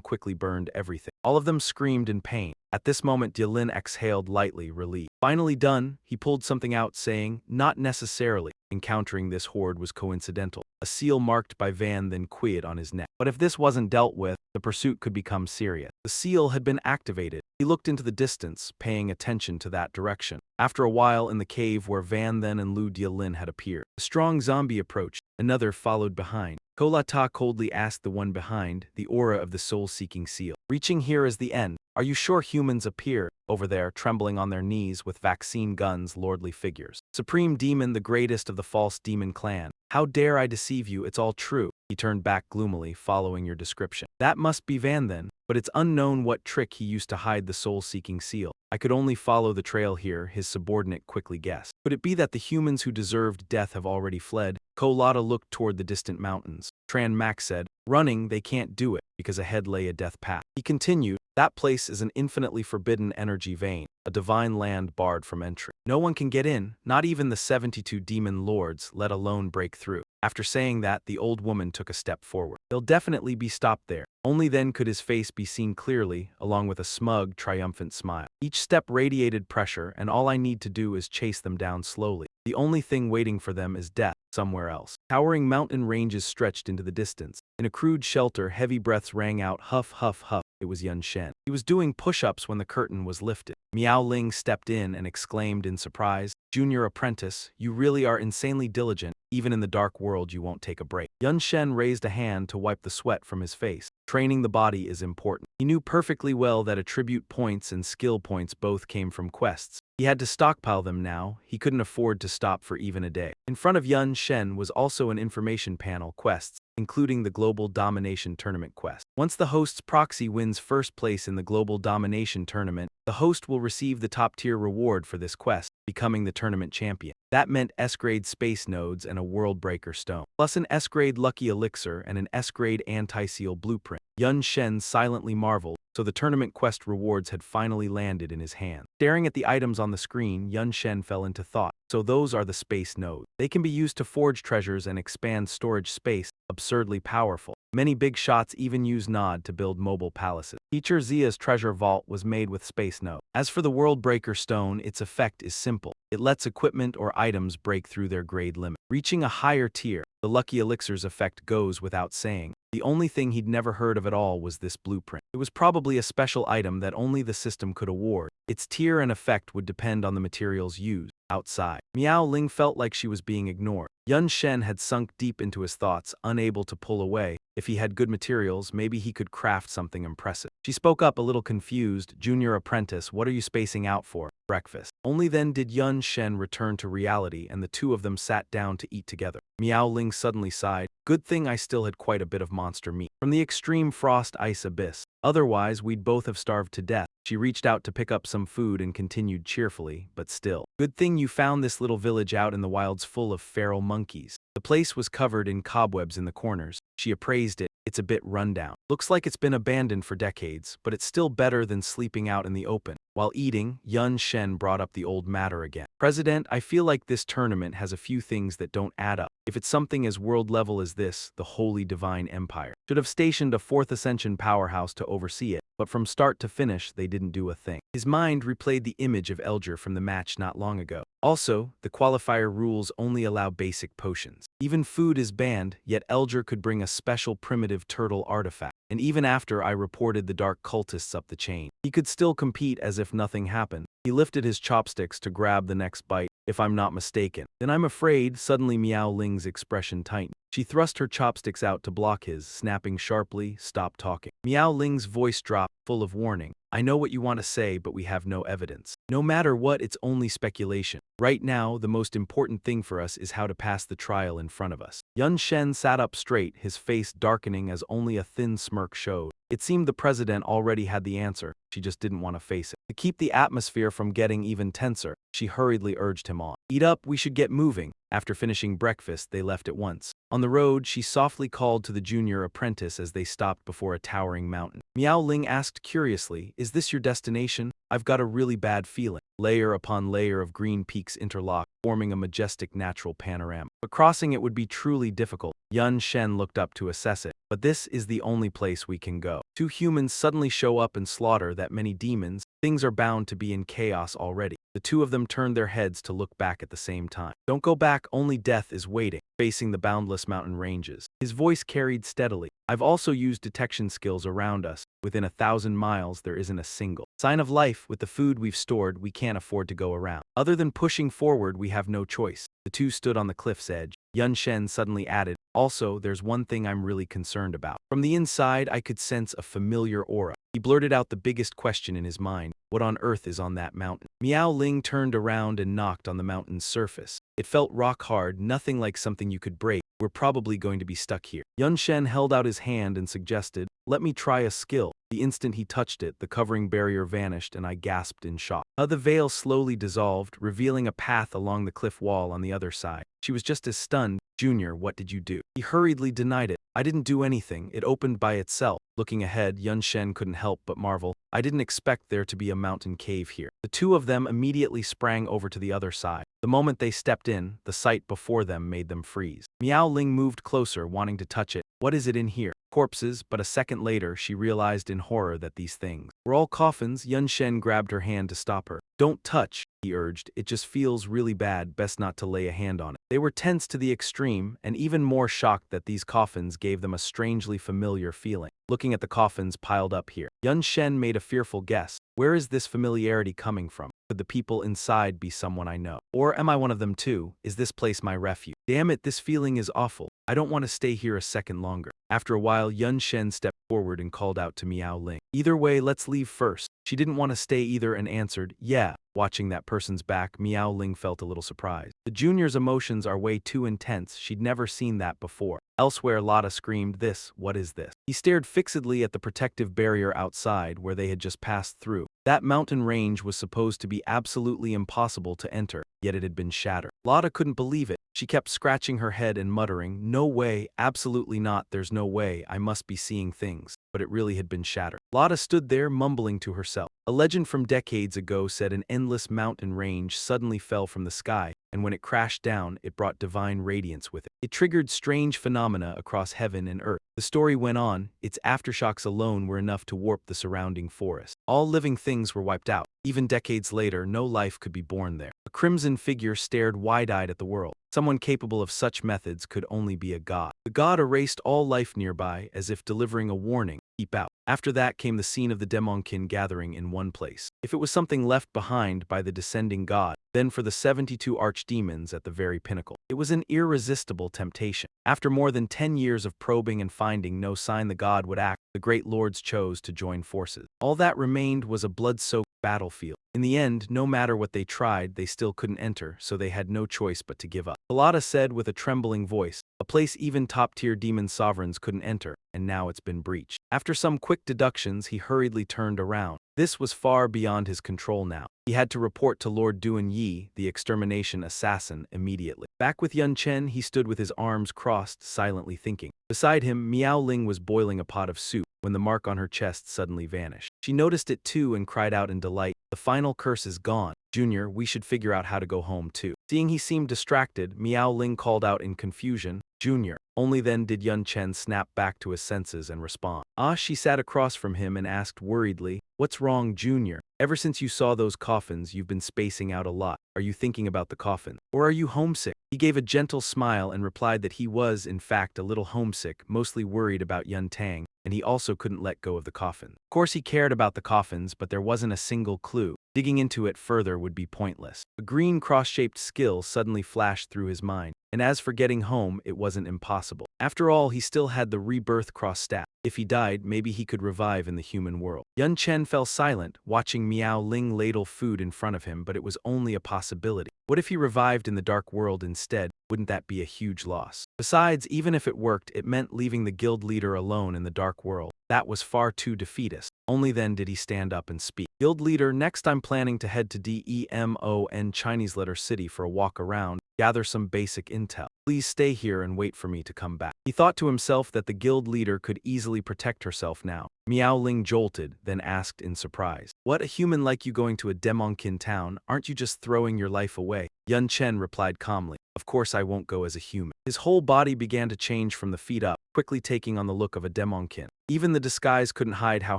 quickly burned everything. All of them screamed in pain. At this moment, Dielin exhaled lightly, relieved. Finally done, he pulled something out, saying, "Not necessarily." Encountering this horde was coincidental. A seal marked by Van then quied on his neck. But if this wasn't dealt with, the pursuit could become serious. The seal had been activated. He looked into the distance, paying attention to that direction. After a while, in the cave where Van then and Lu Dielin had appeared, a strong zombie approached. Another followed behind. Kolata coldly asked the one behind, the aura of the soul-seeking seal. "Reaching here is the end. Are you sure?" Humans appeared. Over there, trembling on their knees with vaccine guns, lordly figures. "Supreme Demon, the greatest of the false demon clan. How dare I deceive you? It's all true." He turned back gloomily, following your description. "That must be Van then, but it's unknown what trick he used to hide the soul-seeking seal. I could only follow the trail here," his subordinate quickly guessed. "Could it be that the humans who deserved death have already fled?" Kolata looked toward the distant mountains. Tran Mak said, "Running, they can't do it, because ahead lay a death path." He continued, "That place is an infinitely forbidden energy vein, a divine land barred from entry. No one can get in, not even the 72 demon lords, let alone break through." After saying that, the old woman took a step forward. "They'll definitely be stopped there." Only then could his face be seen clearly, along with a smug, triumphant smile. "Each step radiated pressure, and all I need to do is chase them down slowly. The only thing waiting for them is death, somewhere else." Towering mountain ranges stretched into the distance. In a crude shelter, heavy breaths rang out, huff, huff, huff. It was Yun Shen. He was doing push-ups when the curtain was lifted. Miao Ling stepped in and exclaimed in surprise, "Junior apprentice, you really are insanely diligent. Even in the dark world you won't take a break." Yun Shen raised a hand to wipe the sweat from his face. Training the body is important. He knew perfectly well that attribute points and skill points both came from quests. He had to stockpile them now. He couldn't afford to stop for even a day. In front of Yun Shen was also an information panel, quests, including the Global Domination Tournament quest. Once the host's proxy wins first place in the Global Domination Tournament, the host will receive the top-tier reward for this quest, becoming the tournament champion. That meant S-grade space nodes and a world-breaker stone, plus an S-grade lucky elixir and an S-grade anti-seal blueprint. Yun Shen silently marveled, so the tournament quest rewards had finally landed in his hand. Staring at the items on the screen, Yun Shen fell into thought. So those are the space nodes. They can be used to forge treasures and expand storage space, absurdly powerful. Many big shots even use Nod to build mobile palaces. Teacher Zia's treasure vault was made with space node. As for the World Breaker Stone, its effect is simple. It lets equipment or items break through their grade limit, reaching a higher tier. The Lucky Elixir's effect goes without saying. The only thing he'd never heard of at all was this blueprint. It was probably a special item that only the system could award. Its tier and effect would depend on the materials used. Outside, Miao Ling felt like she was being ignored. Yun Shen had sunk deep into his thoughts, unable to pull away. If he had good materials, maybe he could craft something impressive. She spoke up a little confused, "Junior apprentice, what are you spacing out for?" "Breakfast." Only then did Yun Shen return to reality and the two of them sat down to eat together. Miao Ling suddenly sighed, "Good thing I still had quite a bit of monster meat from the extreme frost ice abyss. Otherwise, we'd both have starved to death." She reached out to pick up some food and continued cheerfully, but still. Good thing you found this little village out in the wilds full of feral monkeys. The place was covered in cobwebs in the corners. She appraised it. It's a bit rundown. Looks like it's been abandoned for decades, but it's still better than sleeping out in the open. While eating, Yun Shen brought up the old matter again. President, I feel like this tournament has a few things that don't add up. If it's something as world level as this, the Holy Divine Empire should have stationed a Fourth Ascension powerhouse to oversee it, but from start to finish, they didn't do a thing. His mind replayed the image of Elger from the match not long ago. Also, the qualifier rules only allow basic potions. Even food is banned, yet Elger could bring a special primitive turtle artifact. And even after I reported the dark cultists up the chain, he could still compete as if nothing happened. He lifted his chopsticks to grab the next bite. If I'm not mistaken. Then I'm afraid, suddenly Miao Ling's expression tightened. She thrust her chopsticks out to block his, snapping sharply, "Stop talking." Miao Ling's voice dropped, full of warning. I know what you want to say, but we have no evidence. No matter what, it's only speculation. Right now, the most important thing for us is how to pass the trial in front of us. Yun Shen sat up straight, his face darkening as only a thin smirk showed. It seemed the president already had the answer, she just didn't want to face it. To keep the atmosphere from getting even tenser, she hurriedly urged him on. Eat up, we should get moving. After finishing breakfast, they left at once. On the road, she softly called to the junior apprentice as they stopped before a towering mountain. Miao Ling asked curiously, is this your destination? I've got a really bad feeling. Layer upon layer of green peaks interlock, forming a majestic natural panorama. But crossing it would be truly difficult. Yun Shen looked up to assess it. But this is the only place we can go. Two humans suddenly show up and slaughter that many demons. Things are bound to be in chaos already. The two of them turned their heads to look back at the same time. Don't go back, only death is waiting, facing the boundless mountain ranges. His voice carried steadily. I've also used detection skills around us. Within 1,000 miles, there isn't a single sign of life. With the food we've stored, we can't afford to go around. Other than pushing forward, we have no choice. The two stood on the cliff's edge. Yun Shen suddenly added, also, there's one thing I'm really concerned about. From the inside, I could sense a familiar aura. He blurted out the biggest question in his mind. What on earth is on that mountain? Miao Ling turned around and knocked on the mountain's surface. It felt rock hard, nothing like something you could break. We're probably going to be stuck here. Yun Shen held out his hand and suggested, let me try a skill. The instant he touched it, the covering barrier vanished and I gasped in shock. The veil slowly dissolved, revealing a path along the cliff wall on the other side. She was just as stunned. Junior, what did you do? He hurriedly denied it. I didn't do anything. It opened by itself. Looking ahead, Yun Shen couldn't help but marvel. I didn't expect there to be a mountain cave here. The two of them immediately sprang over to the other side. The moment they stepped in, the sight before them made them freeze. Miao Ling moved closer, wanting to touch it. What is it in here? Corpses, but a second later, she realized in horror that these things were all coffins. Yun Shen grabbed her hand to stop her. Don't touch, he urged. It just feels really bad, best not to lay a hand on it. They were tense to the extreme, and even more shocked that these coffins gave them a strangely familiar feeling. Looking at the coffins piled up here, Yun Shen made a fearful guess. Where is this familiarity coming from? Could the people inside be someone I know? Or am I one of them too? Is this place my refuge? Damn it, this feeling is awful. I don't want to stay here a second longer. After a while, Yun Shen stepped forward and called out to Miao Ling. Either way, let's leave first. She didn't want to stay either and answered, yeah. Watching that person's back, Miao Ling felt a little surprised. The junior's emotions are way too intense. She'd never seen that before. Elsewhere, Lotta screamed, what is this? He stared fixedly at the protective barrier outside where they had just passed through. That mountain range was supposed to be absolutely impossible to enter, yet it had been shattered. Lotta couldn't believe it. She kept scratching her head and muttering, no way, absolutely not, there's no way, I must be seeing things. But it really had been shattered. Lotta stood there mumbling to herself. A legend from decades ago said an endless mountain range suddenly fell from the sky, and when it crashed down, it brought divine radiance with it. It triggered strange phenomena across heaven and earth. The story went on. Its aftershocks alone were enough to warp the surrounding forest. All living things were wiped out. Even decades later, no life could be born there. A crimson figure stared wide-eyed at the world. Someone capable of such methods could only be a god. The god erased all life nearby, as if delivering a warning. Keep out. After that came the scene of the Demonkin gathering in one place. If it was something left behind by the descending god, then for the 72 archdemons at the very pinnacle. It was an irresistible temptation. After more than 10 years of probing and finding no sign the god would act, the great lords chose to join forces. All that remained was a blood-soaked battlefield. In the end, no matter what they tried, they still couldn't enter, so they had no choice but to give up. Pilata said with a trembling voice, "A place even top-tier demon sovereigns couldn't enter, and now it's been breached." After some quick deductions, he hurriedly turned around. This was far beyond his control now. He had to report to Lord Duan Yi, the extermination assassin, immediately. Back with Yun Chen, he stood with his arms crossed, silently thinking. Beside him, Miao Ling was boiling a pot of soup when the mark on her chest suddenly vanished. She noticed it too and cried out in delight, "The final curse is gone. Junior, we should figure out how to go home too." Seeing he seemed distracted, Miao Ling called out in confusion, "Junior." Only then did Yun Chen snap back to his senses and respond. She sat across from him and asked worriedly, "What's wrong, Junior? Ever since you saw those coffins, you've been spacing out a lot. Are you thinking about the coffin? Or are you homesick?" He gave a gentle smile and replied that he was, in fact, a little homesick, mostly worried about Yun Tang, and he also couldn't let go of the coffin. Of course he cared about the coffins, but there wasn't a single clue. Digging into it further would be pointless. A green cross-shaped skill suddenly flashed through his mind, and as for getting home, it wasn't impossible. After all, he still had the rebirth cross staff. If he died, maybe he could revive in the human world. Yun Chen fell silent, watching Miao Ling ladle food in front of him, but it was only a possibility. What if he revived in the dark world instead? Wouldn't that be a huge loss? Besides, even if it worked, it meant leaving the guild leader alone in the dark world. That was far too defeatist. Only then did he stand up and speak. "Guild leader, next I'm planning to head to DEMON Chinese letter city for a walk around, gather some basic intel. Please stay here and wait for me to come back." He thought to himself that the guild leader could easily protect herself now. Miao Ling jolted, then asked in surprise, "What, a human like you going to a Demonkin town? Aren't you just throwing your life away?" Yun Chen replied calmly, "Of course I won't go as a human." His whole body began to change from the feet up, quickly taking on the look of a Demonkin. Even the disguise couldn't hide how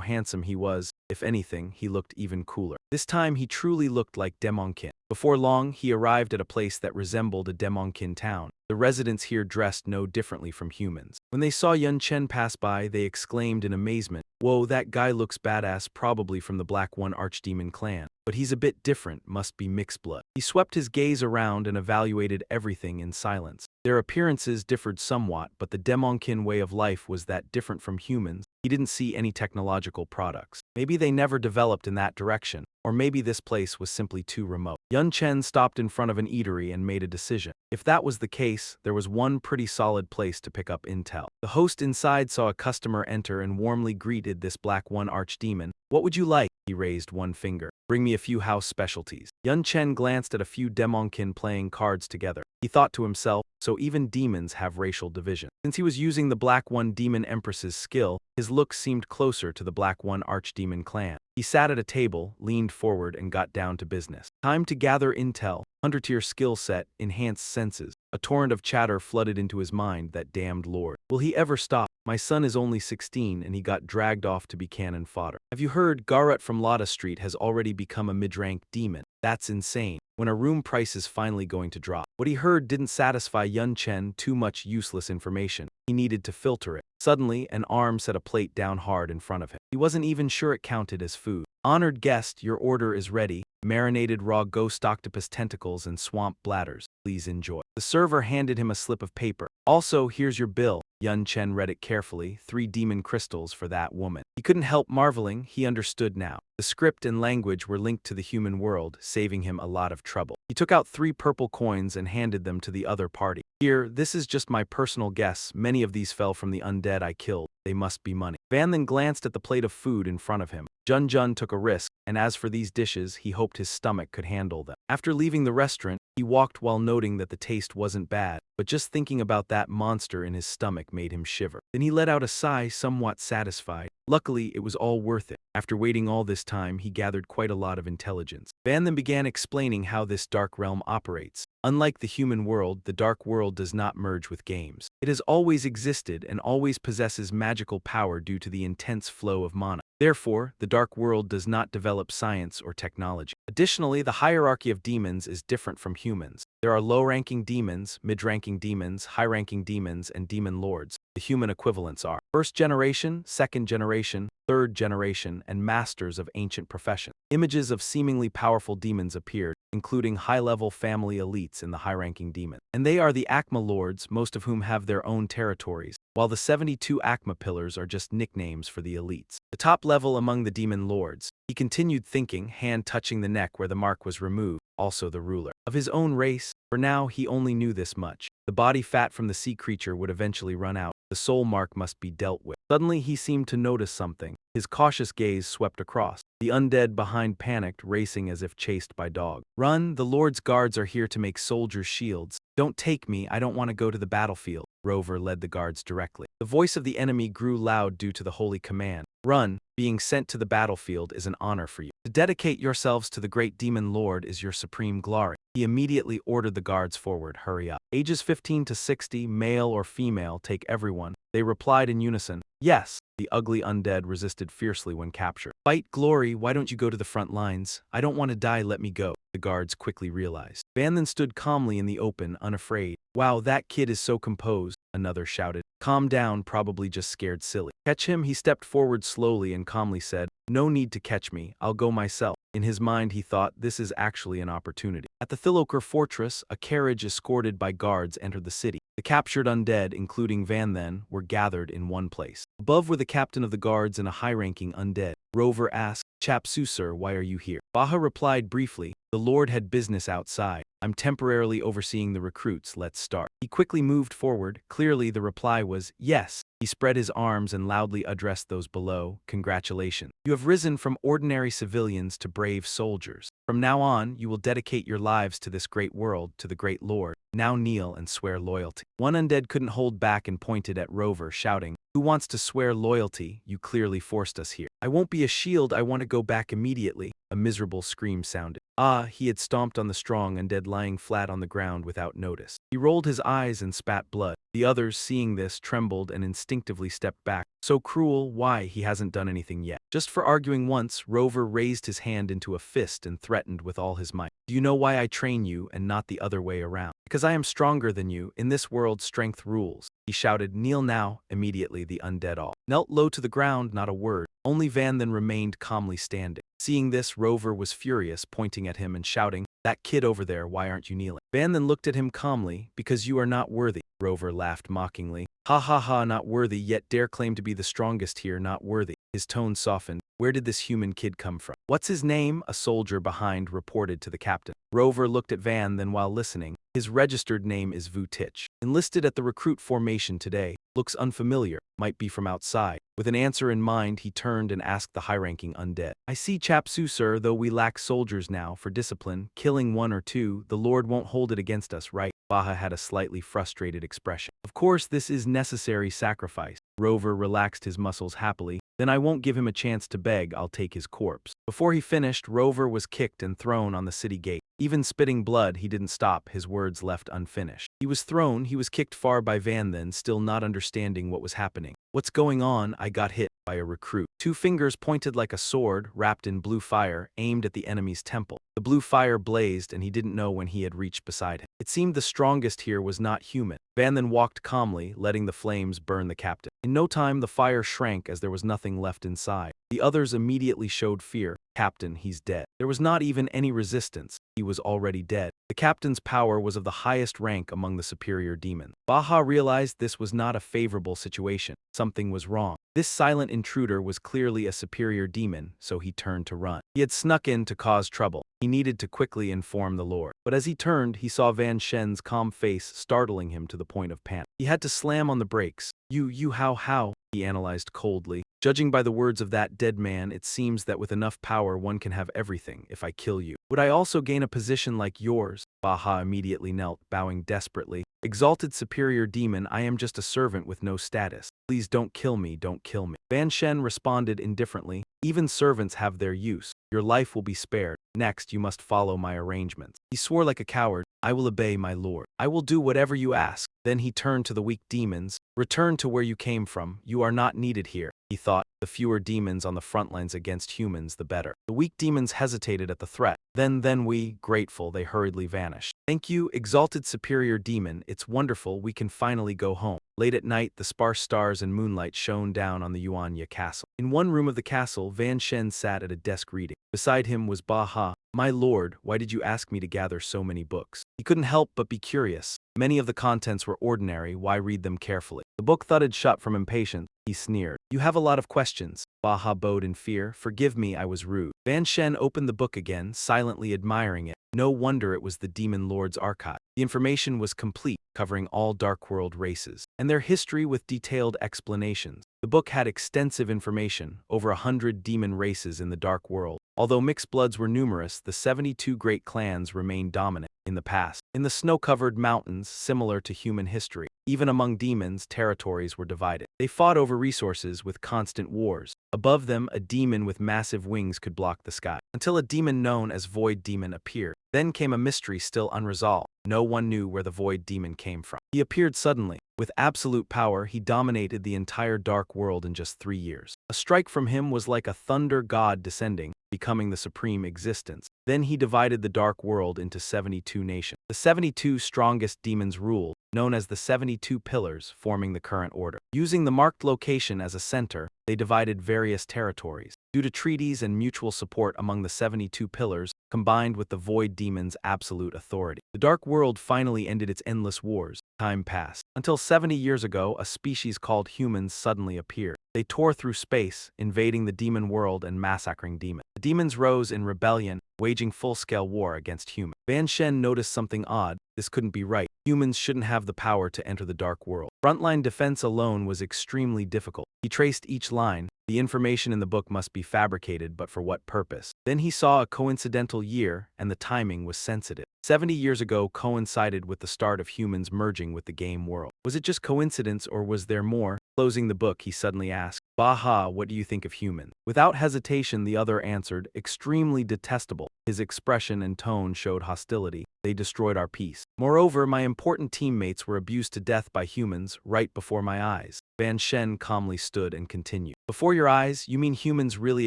handsome he was. If anything, he looked even cooler. This time he truly looked like Demonkin. Before long, he arrived at a place that resembled a Demonkin town. The residents here dressed no differently from humans. When they saw Yun Chen pass by, they exclaimed in amazement, "Whoa, that guy looks badass, probably from the Black One Archdemon clan. But he's a bit different, must be mixed blood." He swept his gaze around and evaluated everything in silence. Their appearances differed somewhat, but the Demonkin way of life was that different from humans. He didn't see any technological products. Maybe they never developed in that direction, or maybe this place was simply too remote. Yun Chen stopped in front of an eatery and made a decision. If that was the case, there was one pretty solid place to pick up intel. The host inside saw a customer enter and warmly greeted this Black One Archdemon. "What would you like?" He raised one finger. "Bring me a few house specialties." Yun Chen glanced at a few Demonkin playing cards together. He thought to himself, so even demons have racial division. Since he was using the Black One Demon Empress's skill, his look seemed closer to the Black One Archdemon clan. He sat at a table, leaned forward, and got down to business. Time to gather intel, 100-tier skill set, enhanced senses. A torrent of chatter flooded into his mind, that damned lord. Will he ever stop? My son is only 16 and he got dragged off to be cannon fodder. Have you heard Garrett from Lotta Street has already become a mid-rank demon? That's insane. When a room price is finally going to drop. What he heard didn't satisfy Yun Chen, too much useless information. He needed to filter it. Suddenly, an arm set a plate down hard in front of him. He wasn't even sure it counted as food. "Honored guest, your order is ready. Marinated raw ghost octopus tentacles and swamp bladders. Please enjoy." The server handed him a slip of paper. "Also, here's your bill." Yun Chen read it carefully, 3 demon crystals for that woman. He couldn't help marveling, he understood now. The script and language were linked to the human world, saving him a lot of trouble. He took out 3 purple coins and handed them to the other party. "Here, this is just my personal guess. Many of these fell from the undead I killed. They must be money." Van then glanced at the plate of food in front of him. Jun Jun took a risk, and as for these dishes, he hoped his stomach could handle them. After leaving the restaurant, he walked while noting that the taste wasn't bad, but just thinking about that monster in his stomach made him shiver. Then he let out a sigh, somewhat satisfied. Luckily, it was all worth it. After waiting all this time, he gathered quite a lot of intelligence. Van then began explaining how this dark realm operates. Unlike the human world, the dark world does not merge with games. It has always existed and always possesses magical power due to the intense flow of mana. Therefore, the dark world does not develop science or technology. Additionally, the hierarchy of demons is different from humans. There are low-ranking demons, mid-ranking demons, high-ranking demons, and demon lords. The human equivalents are first generation, second generation, third generation, and masters of ancient profession. Images of seemingly powerful demons appeared, including high-level family elites in the high-ranking demons. And they are the Akma lords, most of whom have their own territories, while the 72 Akma pillars are just nicknames for the elites. The top level among the demon lords, he continued thinking, hand touching the neck where the mark was removed, also the ruler of his own race. For now, he only knew this much. The body fat from the sea creature would eventually run out. The soul mark must be dealt with. Suddenly, he seemed to notice something. His cautious gaze swept across. The undead behind panicked, racing as if chased by dogs. Run, the Lord's guards are here to make soldiers' shields. Don't take me, I don't want to go to the battlefield. Rover led the guards directly. The voice of the enemy grew loud due to the holy command. Run, being sent to the battlefield is an honor for you. To dedicate yourselves to the great demon lord is your supreme glory. He immediately ordered the guards forward, hurry up. Ages 15 to 60, male or female, take everyone. They replied in unison, yes. The ugly undead resisted fiercely when captured. Fight glory, why don't you go to the front lines? I don't want to die, let me go. The guards quickly realized. Van then stood calmly in the open, unafraid. Wow, that kid is so composed, another shouted. Calm down, probably just scared silly. Catch him, he stepped forward slowly and calmly said, no need to catch me, I'll go myself. In his mind he thought, this is actually an opportunity. At the Thiloker fortress, a carriage escorted by guards entered the city. The captured undead, including Van then, were gathered in one place. Above were the captain of the guards and a high-ranking undead. Rover asked, Chapsu sir, why are you here? Baha replied briefly, the Lord had business outside. I'm temporarily overseeing the recruits, let's start. He quickly moved forward. Clearly the reply was, yes. He spread his arms and loudly addressed those below, congratulations. You have risen from ordinary civilians to brave soldiers. From now on, you will dedicate your lives to this great world, to the great Lord. Now kneel and swear loyalty. One undead couldn't hold back and pointed at Rover, shouting, who wants to swear loyalty? You clearly forced us here. I won't be a shield, I want to go back immediately. A miserable scream sounded. Ah, he had stomped on the strong undead lying flat on the ground without notice. He rolled his eyes and spat blood. The others, seeing this, trembled and instinctively stepped back. So cruel, why, he hasn't done anything yet. Just for arguing once, Rover raised his hand into a fist and threatened with all his might. Do you know why I train you and not the other way around? Because I am stronger than you. In this world, strength rules. He shouted, kneel now. Immediately the undead all knelt low to the ground, not a word. Only Van then remained calmly standing. Seeing this, Rover was furious, pointing at him and shouting, that kid over there, why aren't you kneeling? Van then looked at him calmly, because you are not worthy. Rover laughed mockingly. Ha ha ha, not worthy, yet dare claim to be the strongest here, not worthy. His tone softened. Where did this human kid come from? What's his name? A soldier behind reported to the captain. Rover looked at Van then while listening. His registered name is Vu Tich. Enlisted at the recruit formation today. Looks unfamiliar, might be from outside. With an answer in mind, he turned and asked the high-ranking undead. I see Chapsu sir, though we lack soldiers now for discipline, killing one or two, the Lord won't hold it against us, right? Baha had a slightly frustrated expression. Of course this is necessary sacrifice. Rover relaxed his muscles happily. Then I won't give him a chance to beg, I'll take his corpse. Before he finished, Rover was kicked and thrown on the city gate. Even spitting blood, he didn't stop, his words left unfinished. He was thrown, he was kicked far by Van then, still not understanding what was happening. What's going on? I got hit by a recruit. Two fingers pointed like a sword, wrapped in blue fire, aimed at the enemy's temple. The blue fire blazed and he didn't know when he had reached beside him. It seemed the strongest here was not human. Van then walked calmly, letting the flames burn the captain. In no time the fire shrank as there was nothing left inside. The others immediately showed fear. Captain, he's dead. There was not even any resistance. He was already dead. The captain's power was of the highest rank among the superior demons. Baha realized this was not a favorable situation. Something was wrong. This silent intruder was clearly a superior demon, so he turned to run. He had snuck in to cause trouble. He needed to quickly inform the Lord. But as he turned, he saw Van Shen's calm face startling him to the point of panic. He had to slam on the brakes. How? He analyzed coldly. Judging by the words of that dead man, it seems that with enough power one can have everything if I kill you. Would I also gain a position like yours? Baha immediately knelt, bowing desperately. Exalted superior demon, I am just a servant with no status. Please don't kill me, don't kill me. Van Shen responded indifferently. Even servants have their use. Your life will be spared. Next, you must follow my arrangements. He swore like a coward. I will obey, my lord. I will do whatever you ask. Then he turned to the weak demons. Return to where you came from. You are not needed here. He thought, the fewer demons on the front lines against humans, the better. The weak demons hesitated at the threat. Then we, grateful, they hurriedly vanished. Thank you, exalted superior demon, it's wonderful we can finally go home. Late at night, the sparse stars and moonlight shone down on the Yuanya castle. In one room of the castle, Van Shen sat at a desk reading. Beside him was Ba Ha. My lord, why did you ask me to gather so many books? He couldn't help but be curious. Many of the contents were ordinary, why read them carefully? The book thudded shut from impatience. He sneered. You have a lot of questions. Ba Ha bowed in fear. Forgive me, I was rude. Van Shen opened the book again, silently admiring it. No wonder it was the Demon Lord's archive. The information was complete, covering all Dark World races, and their history with detailed explanations. The book had extensive information, over 100 demon races in the Dark World. Although mixed bloods were numerous, the 72 great clans remained dominant in the past. In the snow-covered mountains, similar to human history, even among demons, territories were divided. They fought over resources with constant wars. Above them, a demon with massive wings could block the sky, until a demon known as Void Demon appeared. Then came a mystery still unresolved. No one knew where the Void Demon came from. He appeared suddenly. With absolute power, he dominated the entire Dark World in just 3 years. A strike from him was like a thunder god descending, becoming the supreme existence. Then he divided the Dark World into 72 nations. The 72 strongest demons ruled, known as the 72 Pillars, forming the current order. Using the marked location as a center, they divided various territories. Due to treaties and mutual support among the 72 Pillars, combined with the Void Demon's absolute authority, the Dark World finally ended its endless wars. Time passed. Until 70 years ago, a species called humans suddenly appeared. They tore through space, invading the demon world and massacring demons. The demons rose in rebellion, waging full-scale war against humans. Van Shen noticed something odd. This couldn't be right. Humans shouldn't have the power to enter the Dark World. Frontline defense alone was extremely difficult. He traced each line. The information in the book must be fabricated, but for what purpose? Then he saw a coincidental year, and the timing was sensitive. 70 years ago coincided with the start of humans merging with the game world. Was it just coincidence, or was there more? Closing the book, he suddenly asked, Ba Ha, what do you think of humans? Without hesitation, the other answered, extremely detestable. His expression and tone showed hostility. They destroyed our peace. Moreover, my important teammates were abused to death by humans right before my eyes. Van Shen calmly stood and continued. Before your eyes, you mean humans really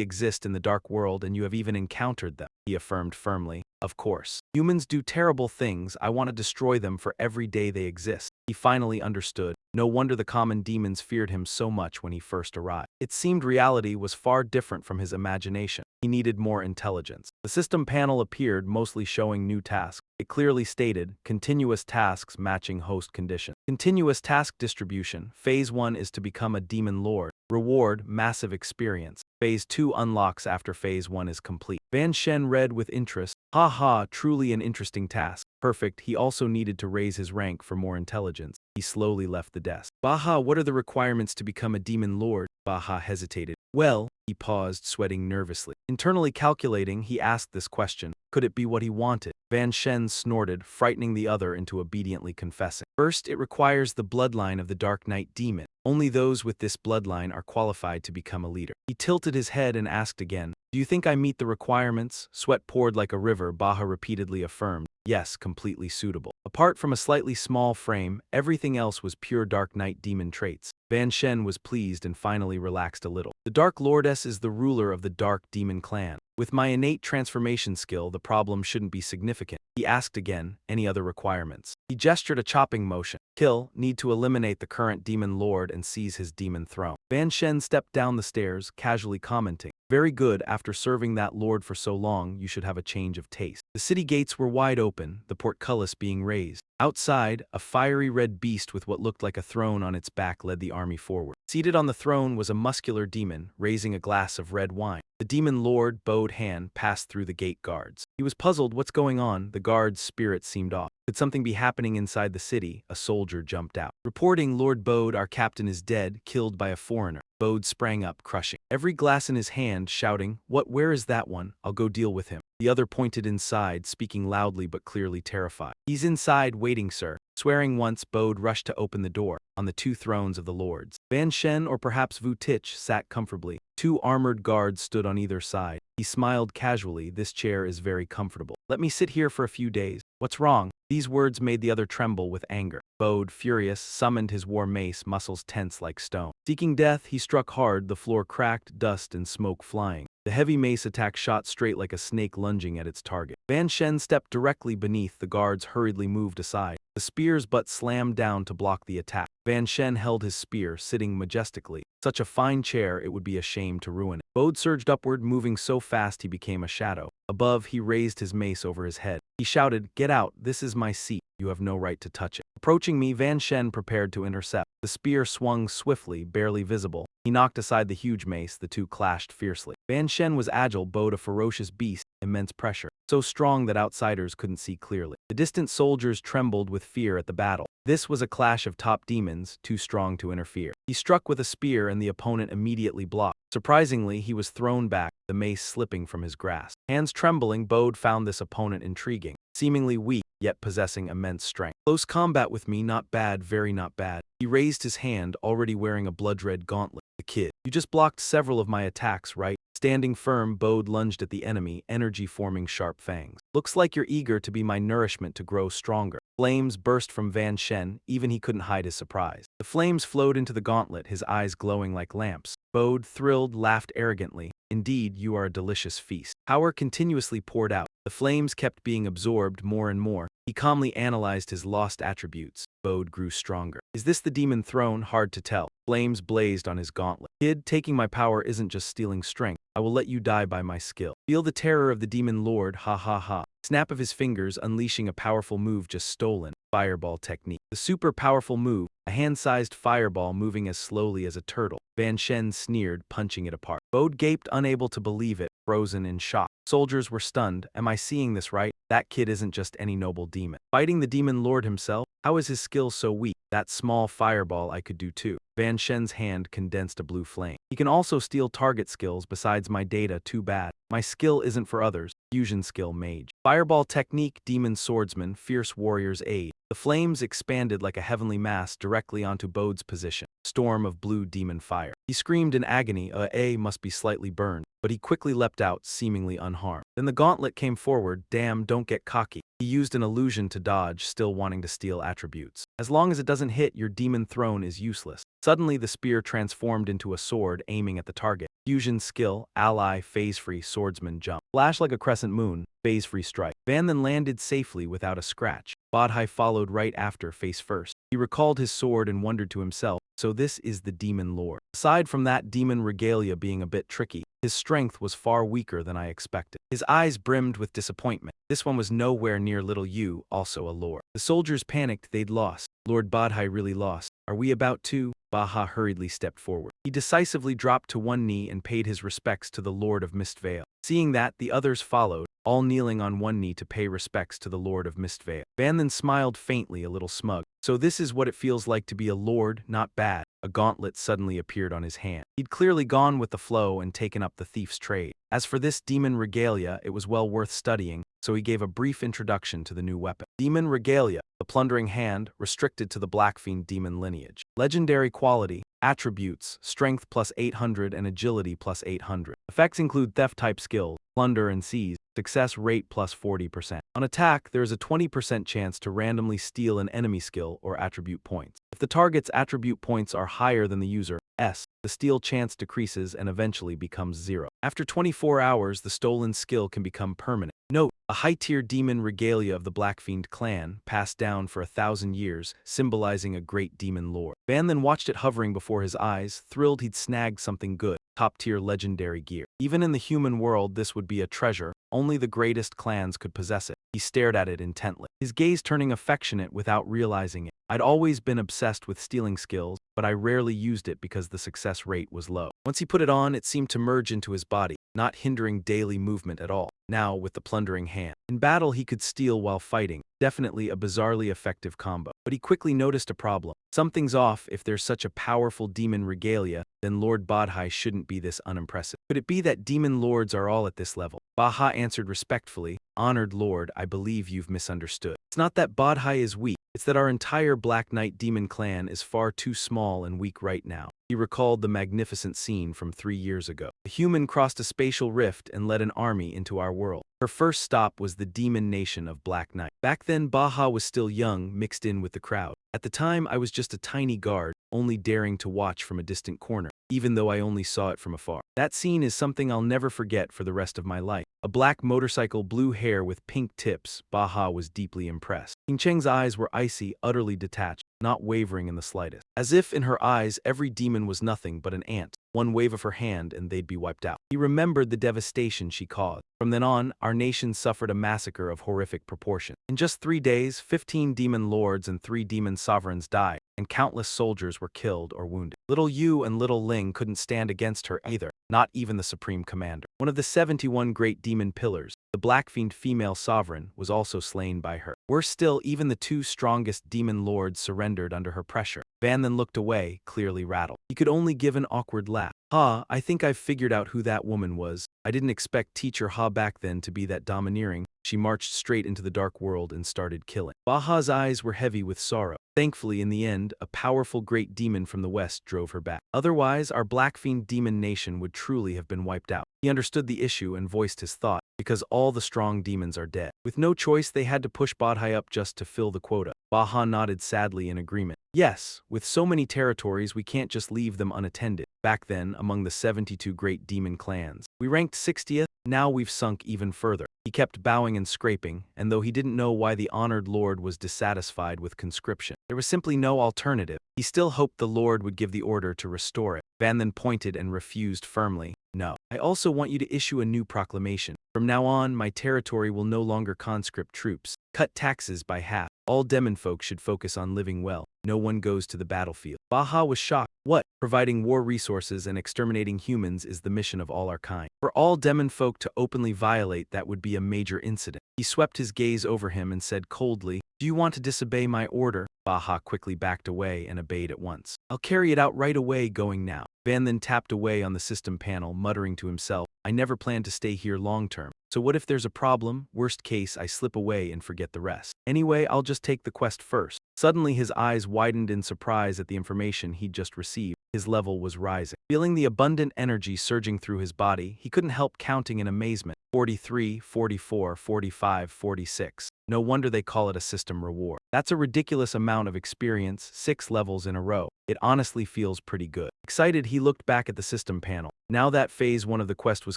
exist in the Dark World and you have even encountered them, he affirmed firmly. Of course. Humans do terrible things. I want to destroy them for every day they exist. He finally understood. No wonder the common demons feared him so much when he first arrived. It seemed reality was far different from his imagination. He needed more intelligence. The system panel appeared, mostly showing new tasks. It clearly stated, continuous tasks matching host conditions. Continuous task distribution. Phase 1 is to become a demon lord. Reward, massive experience. Phase 2 unlocks after Phase 1 is complete. Van Shen read with interest. Ha ha, truly an interesting task. Perfect, he also needed to raise his rank for more intelligence. He slowly left the desk. Ba Ha, what are the requirements to become a demon lord? Ba Ha hesitated. Well, he paused, sweating nervously. Internally calculating, he asked this question. Could it be what he wanted? Van Shen snorted, frightening the other into obediently confessing. First, it requires the bloodline of the Dark Knight demon. Only those with this bloodline are qualified to become a leader. He tilted his head and asked again, do you think I meet the requirements? Sweat poured like a river, Ba Ha repeatedly affirmed. Yes, completely suitable. Apart from a slightly small frame, everything else was pure Dark Knight demon traits. Van Shen was pleased and finally relaxed a little. The Dark Lordess is the ruler of the Dark Demon clan. With my innate transformation skill, the problem shouldn't be significant. He asked again, any other requirements? He gestured a chopping motion. Kill, need to eliminate the current demon lord and seize his demon throne. Van Shen stepped down the stairs, casually commenting. Very good, after serving that lord for so long, you should have a change of taste. The city gates were wide open, the portcullis being raised. Outside, a fiery red beast with what looked like a throne on its back led the army forward. Seated on the throne was a muscular demon, raising a glass of red wine. The demon lord, bowed hand, passed through the gate guards. He was puzzled. What's going on? The guard's spirit seemed off. Could something be happening inside the city? A soldier jumped out. Reporting, Lord Bode, our captain is dead, killed by a foreigner. Bode sprang up, crushing every glass in his hand, shouting, where is that one? I'll go deal with him. The other pointed inside, speaking loudly but clearly terrified. He's inside, waiting, sir. Swearing once, Bode rushed to open the door. On the 2 thrones of the lords, Van Shen or perhaps Vu Tich sat comfortably. 2 armored guards stood on either side. He smiled casually. This chair is very comfortable. Let me sit here for a few days. What's wrong? These words made the other tremble with anger. Bode, furious, summoned his war mace, muscles tense like stone. Seeking death, he struck hard, the floor cracked, dust and smoke flying. The heavy mace attack shot straight like a snake lunging at its target. Van Shen stepped directly beneath, the guards hurriedly moved aside. The spear's butt slammed down to block the attack. Van Shen held his spear, sitting majestically. Such a fine chair, it would be a shame to ruin it. Bode surged upward, moving so fast he became a shadow. Above, he raised his mace over his head. He shouted, "Get out, this is my seat. You have no right to touch it." Approaching me, Van Shen prepared to intercept. The spear swung swiftly, barely visible. He knocked aside the huge mace, the two clashed fiercely. Van Shen was agile, Bode a ferocious beast, immense pressure. So strong that outsiders couldn't see clearly. The distant soldiers trembled with fear at the battle. This was a clash of top demons, too strong to interfere. He struck with a spear and the opponent immediately blocked. Surprisingly, he was thrown back, the mace slipping from his grasp. Hands trembling, Bode found this opponent intriguing. Seemingly weak, yet possessing immense strength. "Close combat with me, not bad, very not bad." He raised his hand, already wearing a blood-red gauntlet. "The kid, you just blocked several of my attacks, right?" Standing firm, Bode lunged at the enemy, energy forming sharp fangs. "Looks like you're eager to be my nourishment to grow stronger." Flames burst from Van Shen, even he couldn't hide his surprise. The flames flowed into the gauntlet, his eyes glowing like lamps. Bode, thrilled, laughed arrogantly. "Indeed, you are a delicious feast." Power continuously poured out. The flames kept being absorbed more and more. He calmly analyzed his lost attributes. Bode grew stronger. "Is this the demon throne? Hard to tell." Flames blazed on his gauntlet. "Kid, taking my power isn't just stealing strength. I will let you die by my skill. Feel the terror of the demon lord, ha ha ha." Snap of his fingers, unleashing a powerful move just stolen. Fireball technique. The super powerful move, a hand-sized fireball moving as slowly as a turtle. Van Shen sneered, punching it apart. Bode gaped, unable to believe it, frozen in shock. Soldiers were stunned. "Am I seeing this right? That kid isn't just any noble demon. Fighting the demon lord himself? How is his skill so weak? That small fireball I could do too." Van Shen's hand condensed a blue flame. "He can also steal target skills besides my data, too bad. My skill isn't for others. Fusion skill mage. Fireball technique, demon swordsman, fierce warrior's aid." The flames expanded like a heavenly mass directly onto Bode's position. Storm of blue demon fire. He screamed in agony, A must be slightly burned, but he quickly leapt out, seemingly unharmed. Then the gauntlet came forward. "Damn, don't get cocky." He used an illusion to dodge, still wanting to steal attributes. "As long as it doesn't hit, your demon throne is useless." Suddenly the spear transformed into a sword, aiming at the target. Fusion skill, ally, phase-free, swordsman jump. Flash like a crescent moon, phase-free strike. Van then landed safely without a scratch. Bodhi followed right after, face first. He recalled his sword and wondered to himself, so this is the demon lord. Aside from that demon regalia being a bit tricky, his strength was far weaker than I expected. His eyes brimmed with disappointment. This one was nowhere near little you, also a lord. The soldiers panicked, they'd lost. Lord Bodhi really lost. "Are we about to?" Baha hurriedly stepped forward. He decisively dropped to one knee and paid his respects to the Lord of Mistvale. Seeing that, the others followed, all kneeling on one knee to pay respects to the Lord of Mistvale. Van then smiled faintly, a little smug. "So this is what it feels like to be a lord, not bad." A gauntlet suddenly appeared on his hand. He'd clearly gone with the flow and taken up the thief's trade. As for this demon regalia, it was well worth studying, so he gave a brief introduction to the new weapon. Demon regalia, the plundering hand, restricted to the Blackfiend demon lineage. Legendary quality, attributes, strength plus 800 and agility plus 800. Effects include theft-type skills, plunder and seize, success rate plus 40%. On attack, there is a 20% chance to randomly steal an enemy skill or attribute points. If the target's attribute points are higher than the user's, the steal chance decreases and eventually becomes 0. After 24 hours, the stolen skill can become permanent. Note, a high-tier demon regalia of the Blackfiend clan, passed down for 1,000 years, symbolizing a great demon lord. Van then watched it hovering before his eyes, thrilled he'd snagged something good, top-tier legendary gear. Even in the human world, this would be a treasure. Only the greatest clans could possess it. He stared at it intently, his gaze turning affectionate without realizing it. "I'd always been obsessed with stealing skills, but I rarely used it because the success rate was low. Once he put it on, it seemed to merge into his body, not hindering daily movement at all. Now, with the plundering hand. In battle, he could steal while fighting. Definitely a bizarrely effective combo. But he quickly noticed a problem. Something's off. If there's such a powerful demon regalia, then Lord Bodhi shouldn't be this unimpressive. Could it be that demon lords are all at this level? Baha answered respectfully, "Honored Lord, I believe you've misunderstood. It's not that Bodhi is weak. It's that our entire Black Knight demon clan is far too small and weak right now." He recalled the magnificent scene from 3 years ago. A human crossed a spatial rift and led an army into our world. Her first stop was the demon nation of Black Knight. Back then, Baha was still young, mixed in with the crowd. At the time, I was just a tiny guard, only daring to watch from a distant corner, even though I only saw it from afar. That scene is something I'll never forget for the rest of my life. A black motorcycle, blue hair with pink tips, Baha was deeply impressed. King Cheng's eyes were icy, utterly detached, not wavering in the slightest. As if in her eyes every demon was nothing but an ant. One wave of her hand and they'd be wiped out. He remembered the devastation she caused. From then on, our nation suffered a massacre of horrific proportion. In just 3 days, 15 demon lords and 3 demon sovereigns died, and countless soldiers were killed or wounded. Little Yu and Little Ling couldn't stand against her either, not even the supreme commander. One of the 71 great demon pillars, the Black Fiend female sovereign, was also slain by her. Worse still, even the 2 strongest demon lords surrendered under her pressure. Van then looked away, clearly rattled. He could only give an awkward laugh. I think I've figured out who that woman was. I didn't expect Teacher Ha back then to be that domineering. She marched straight into the dark world and started killing. Baha's eyes were heavy with sorrow. Thankfully, in the end, a powerful great demon from the west drove her back. Otherwise, our Black Fiend demon nation would truly have been wiped out. He understood the issue and voiced his thought, because all the strong demons are dead. With no choice, they had to push Badhai up just to fill the quota. Baha nodded sadly in agreement. Yes, with so many territories, we can't just leave them unattended. Back then, among the 72 great demon clans, we ranked 60th, now we've sunk even further. He kept bowing and scraping, and though he didn't know why the honored lord was dissatisfied with conscription, there was simply no alternative. He still hoped the lord would give the order to restore it. Van then pointed and refused firmly. No. I also want you to issue a new proclamation. From now on, my territory will no longer conscript troops. Cut taxes by half. All demon folk should focus on living well. No one goes to the battlefield. Baha was shocked. What? Providing war resources and exterminating humans is the mission of all our kind. For all demon folk to openly violate that would be a major incident. He swept his gaze over him and said coldly, "Do you want to disobey my order?" Baha quickly backed away and obeyed at once. "I'll carry it out right away, going now." Van then tapped away on the system panel, muttering to himself, "I never plan to stay here long term. So what if there's a problem? Worst case, I slip away and forget the rest. Anyway, I'll just take the quest first." Suddenly his eyes widened in surprise at the information he'd just received. His level was rising. Feeling the abundant energy surging through his body, he couldn't help counting in amazement. 43, 44, 45, 46. No wonder they call it a system reward. That's a ridiculous amount of experience, 6 levels in a row. It honestly feels pretty good. Excited, he looked back at the system panel. Now that phase 1 of the quest was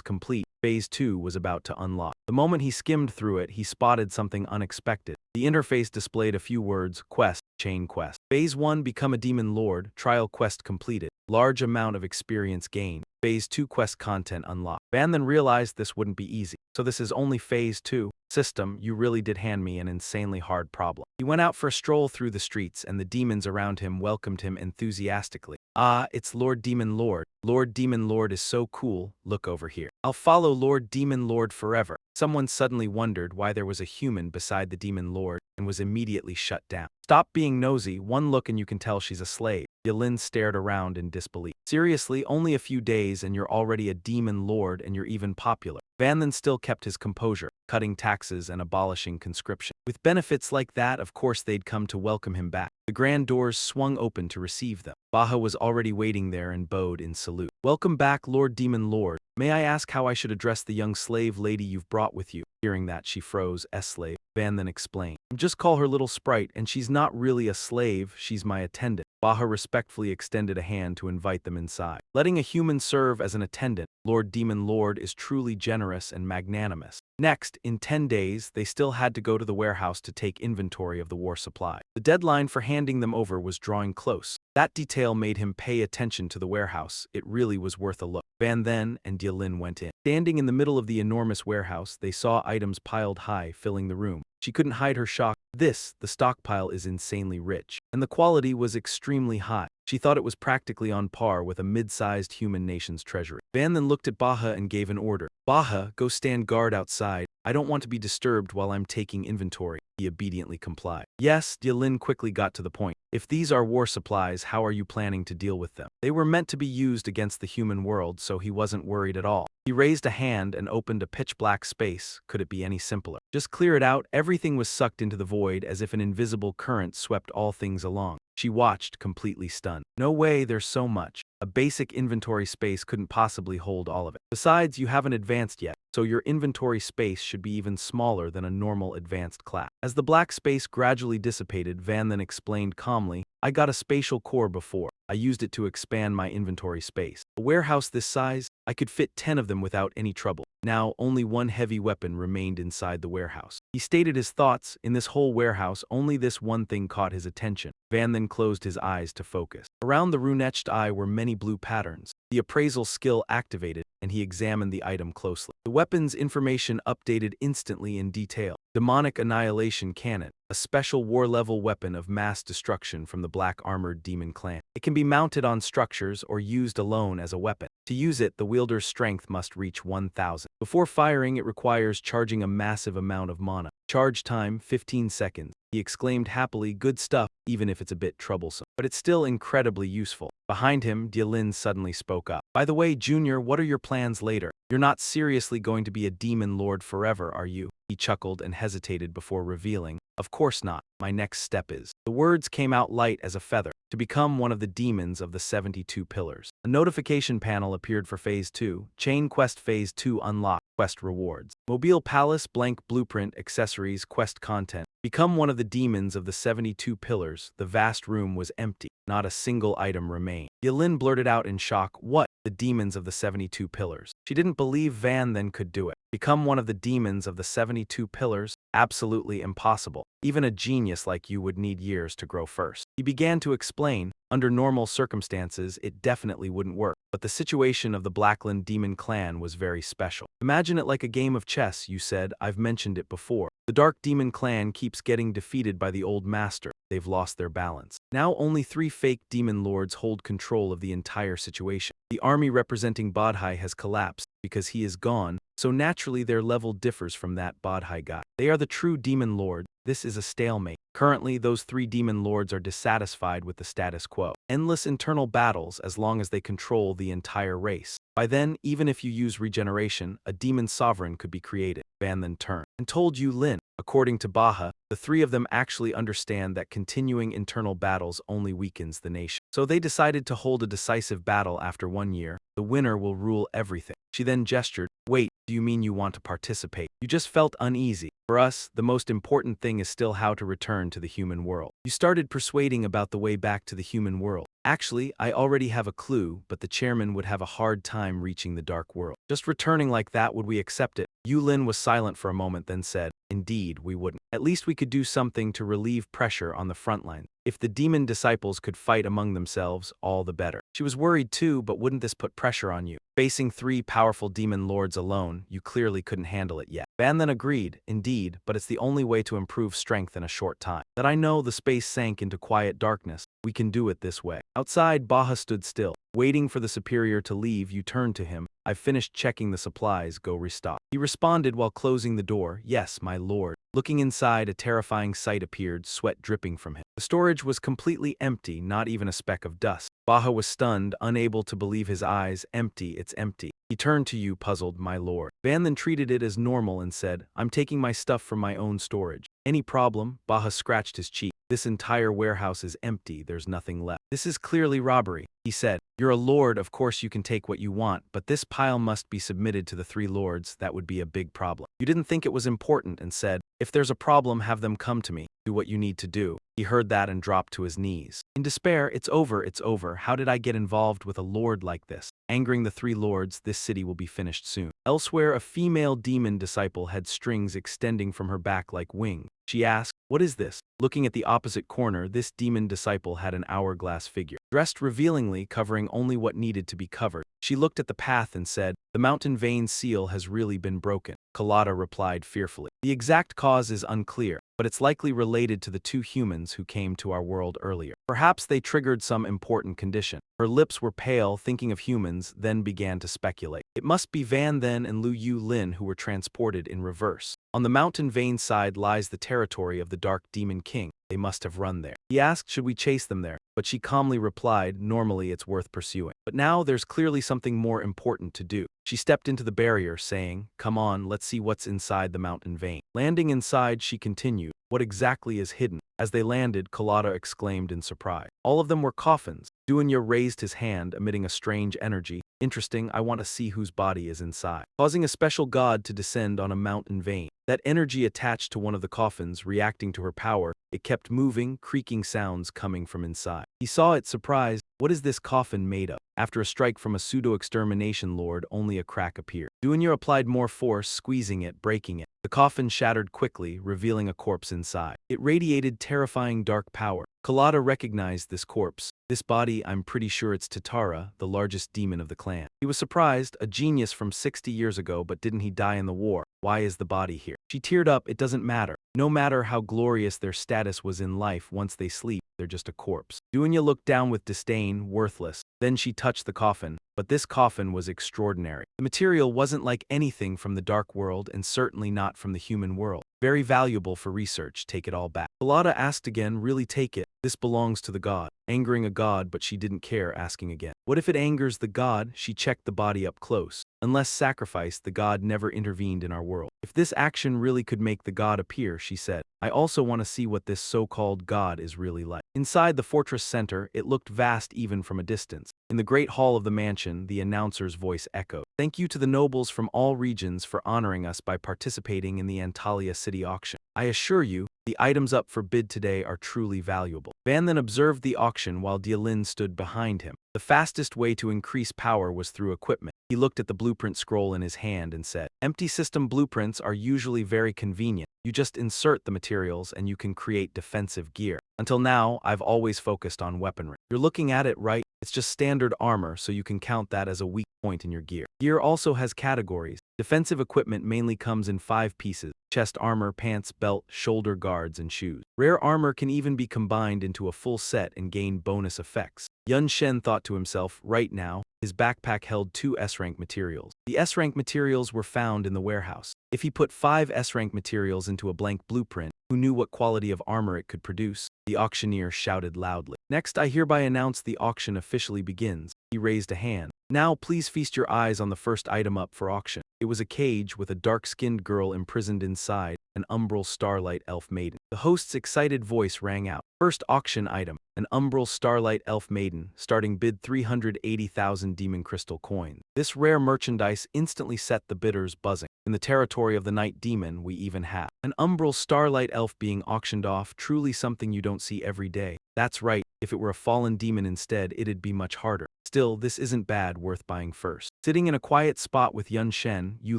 complete, phase 2 was about to unlock. The moment he skimmed through it, he spotted something unexpected. The interface displayed a few words: quest, chain quest. Phase 1, become a demon lord, trial quest completed. Large amount of experience gained. Phase 2 quest content unlocked. Van then realized this wouldn't be easy. So this is only phase 2. System, you really did hand me an insanely hard problem. He went out for a stroll through the streets and the demons around him welcomed him enthusiastically. "Ah, it's Lord Demon Lord. Lord Demon Lord is so cool, look over here. I'll follow Lord Demon Lord forever." Someone suddenly wondered why there was a human beside the Demon Lord and was immediately shut down. "Stop being nosy, one look and you can tell she's a slave." Yalin stared around in disbelief. "Seriously, only a few days and you're already a Demon Lord and you're even popular." Van then still kept his composure, cutting taxes and abolishing conscription. With benefits like that, of course they'd come to welcome him back. The grand doors swung open to receive them. Baha was already waiting there and bowed in salute. "Welcome back, Lord Demon Lord. May I ask how I should address the young slave lady you've brought with you?" Hearing that, she froze. "S-slave." Van then explained. "Just call her Little Sprite, and she's not really a slave, she's my attendant." Baha respectfully extended a hand to invite them inside. Letting a human serve as an attendant, Lord Demon Lord is truly generous and magnanimous. Next, in 10 days, they still had to go to the warehouse to take inventory of the war supply. The deadline for handing them over was drawing close. That detail made him pay attention to the warehouse. It really was worth a look. Van then and Yalin went in. Standing in the middle of the enormous warehouse, they saw items piled high, filling the room. She couldn't hide her shock. The stockpile is insanely rich, and the quality was extremely high. She thought it was practically on par with a mid-sized human nation's treasury. Van then looked at Baha and gave an order. "Baha, go stand guard outside. I don't want to be disturbed while I'm taking inventory." He obediently complied. "Yes," Yalin quickly got to the point. "If these are war supplies, how are you planning to deal with them?" They were meant to be used against the human world, so he wasn't worried at all. He raised a hand and opened a pitch-black space. Could it be any simpler? Just clear it out. Everything was sucked into the void as if an invisible current swept all things along. She watched, completely stunned. No way, there's so much. A basic inventory space couldn't possibly hold all of it. Besides, you haven't advanced yet, so your inventory space should be even smaller than a normal advanced class. As the black space gradually dissipated, Van then explained calmly, I got a spatial core before. I used it to expand my inventory space. A warehouse this size, I could fit 10 of them without any trouble. Now, only one heavy weapon remained inside the warehouse. He stated his thoughts. In this whole warehouse, only this one thing caught his attention. Van then closed his eyes to focus. Around the rune-etched eye were many blue patterns. The appraisal skill activated, and he examined the item closely. The weapon's information updated instantly in detail. Demonic Annihilation Cannon, a special war-level weapon of mass destruction from the Black Armored Demon Clan. It can be mounted on structures or used alone as a weapon. To use it, the wielder's strength must reach 1,000. Before firing, it requires charging a massive amount of mana. Charge time, 15 seconds. He exclaimed happily, good stuff, even if it's a bit troublesome. But it's still incredibly useful. Behind him, Dialin suddenly spoke up. By the way, Junior, what are your plans later? You're not seriously going to be a demon lord forever, are you? He chuckled and hesitated before revealing, of course not. My next step is. The words came out light as a feather. To become one of the demons of the 72 pillars. A notification panel appeared for Phase 2. Chain Quest Phase 2 unlocked. Quest rewards. Mobile Palace, blank blueprint, accessories, quest content. Become one of the demons of the 72 pillars. The vast room was empty. Not a single item remained. Yelin blurted out in shock, what? The demons of the 72 pillars. She didn't believe Van then could do it. Become one of the demons of the 72 pillars? Absolutely impossible. Even a genius like you would need years to grow first. He began to explain, under normal circumstances, it definitely wouldn't work. But the situation of the Blackland Demon Clan was very special. Imagine it like a game of chess, you said. I've mentioned it before. The Dark Demon Clan keeps getting defeated by the Old Master. They've lost their balance. Now only 3 fake demon lords hold control of the entire situation. The army representing Bodhi has collapsed because he is gone, so naturally their level differs from that Bodhi guy. They are the true demon lord. This is a stalemate. Currently, those 3 demon lords are dissatisfied with the status quo. Endless internal battles as long as they control the entire race. By then, even if you use regeneration, a demon sovereign could be created. Van then turned and told Yu Lin. According to Baha, the 3 of them actually understand that continuing internal battles only weakens the nation. So they decided to hold a decisive battle after 1 year. The winner will rule everything. She then gestured, wait, do you mean you want to participate? You just felt uneasy. For us, the most important thing is still how to return to the human world. You started persuading about the way back to the human world. Actually, I already have a clue, but the chairman would have a hard time reaching the dark world. Just returning like that, would we accept it? Yu Lin was silent for a moment, then said, indeed, we wouldn't. At least we could do something to relieve pressure on the front line. If the demon disciples could fight among themselves, all the better. She was worried too, but wouldn't this put pressure on you? Facing 3 powerful demon lords alone, you clearly couldn't handle it yet. Van then agreed, indeed, but it's the only way to improve strength in a short time. That I know. The space sank into quiet darkness. We can do it this way. Outside, Baha stood still. Waiting for the superior to leave, you turned to him. I've finished checking the supplies, go restock. He responded while closing the door, yes, my lord. Looking inside, a terrifying sight appeared, sweat dripping from him. The storage was completely empty, not even a speck of dust. Baha was stunned, unable to believe his eyes. Empty, it's empty. He turned to you, puzzled, my lord. Van then treated it as normal and said, I'm taking my stuff from my own storage. Any problem? Baha scratched his cheek. This entire warehouse is empty, there's nothing left. This is clearly robbery, he said. You're a lord, of course you can take what you want, but this pile must be submitted to the 3 lords. That would be a big problem. You didn't think it was important and said, if there's a problem, have them come to me. Do what you need to do. He heard that and dropped to his knees. In despair, it's over, it's over. How did I get involved with a lord like this? Angering the 3 lords, this city will be finished soon. Elsewhere, a female demon disciple had strings extending from her back like wings. She asked, what is this? Looking at the opposite corner, this demon disciple had an hourglass figure, dressed revealingly, covering only what needed to be covered. She looked at the path and said, the mountain vein seal has really been broken. Kalata replied fearfully. The exact cause is unclear, but it's likely related to the 2 humans who came to our world earlier. Perhaps they triggered some important condition. Her lips were pale, thinking of humans, then began to speculate. It must be Van then and Lu Yu Lin who were transported in reverse. On the mountain vein side lies the territory of the Dark Demon King. They must have run there. He asked, should we chase them there? But she calmly replied, normally it's worth pursuing. But now there's clearly something more important to do. She stepped into the barrier, saying, come on, let's see what's inside the mountain vein. Landing inside, she continued, what exactly is hidden? As they landed, Kalada exclaimed in surprise. All of them were coffins. Duanya raised his hand, emitting a strange energy. Interesting, I want to see whose body is inside. Causing a special god to descend on a mountain vein. That energy attached to one of the coffins, reacting to her power, it kept moving, creaking sounds coming from inside. He saw it, surprised. What is this coffin made of? After a strike from a pseudo-extermination lord, only a crack appeared. Duanya applied more force, squeezing it, breaking it. The coffin shattered quickly, revealing a corpse inside. It radiated terrifying dark power. Kalada recognized this corpse. This body, I'm pretty sure it's Tatara, the largest demon of the clan. He was surprised, a genius from 60 years ago, but didn't he die in the war? Why is the body here? She teared up, it doesn't matter. No matter how glorious their status was in life, once they sleep, they're just a corpse. Duanya looked down with disdain, worthless. Then she touched the coffin. But this coffin was extraordinary. The material wasn't like anything from the dark world and certainly not from the human world. Very valuable for research, take it all back. Kalada asked again, really take it? This belongs to the god. Angering a god, but she didn't care, asking again. What if it angers the god? She checked the body up close. Unless sacrificed, the god never intervened in our world. If this action really could make the god appear, she said, I also want to see what this so-called god is really like. Inside the fortress center, it looked vast even from a distance. In the great hall of the mansion, the announcer's voice echoed. Thank you to the nobles from all regions for honoring us by participating in the Antalya City auction. I assure you, the items up for bid today are truly valuable. Van then observed the auction while Dialin stood behind him. The fastest way to increase power was through equipment. He looked at the blueprint scroll in his hand and said, empty system blueprints are usually very convenient. You just insert the materials and you can create defensive gear. Until now, I've always focused on weaponry. You're looking at it right? It's just standard armor, so you can count that as a weak point in your gear. Gear also has categories. Defensive equipment mainly comes in 5 pieces: chest armor, pants, belt, shoulder guards, and shoes. Rare armor can even be combined into a full set and gain bonus effects. Yun Shen thought to himself, right now, his backpack held 2 S-rank materials. The S-rank materials were found in the warehouse. If he put 5 S-rank materials into a blank blueprint, who knew what quality of armor it could produce? The auctioneer shouted loudly. Next, I hereby announce the auction officially begins. He raised a hand. Now please feast your eyes on the first item up for auction. It was a cage with a dark-skinned girl imprisoned inside, an umbral starlight elf maiden. The host's excited voice rang out. First auction item, an umbral starlight elf maiden, starting bid 380,000 demon crystal coins. This rare merchandise instantly set the bidders buzzing. In the territory of the night demon, we even have an umbral starlight elf being auctioned off, truly something you don't see every day. That's right, if it were a fallen demon instead, it'd be much harder. Still, this isn't bad, worth buying first. Sitting in a quiet spot with Yun Shen, Yu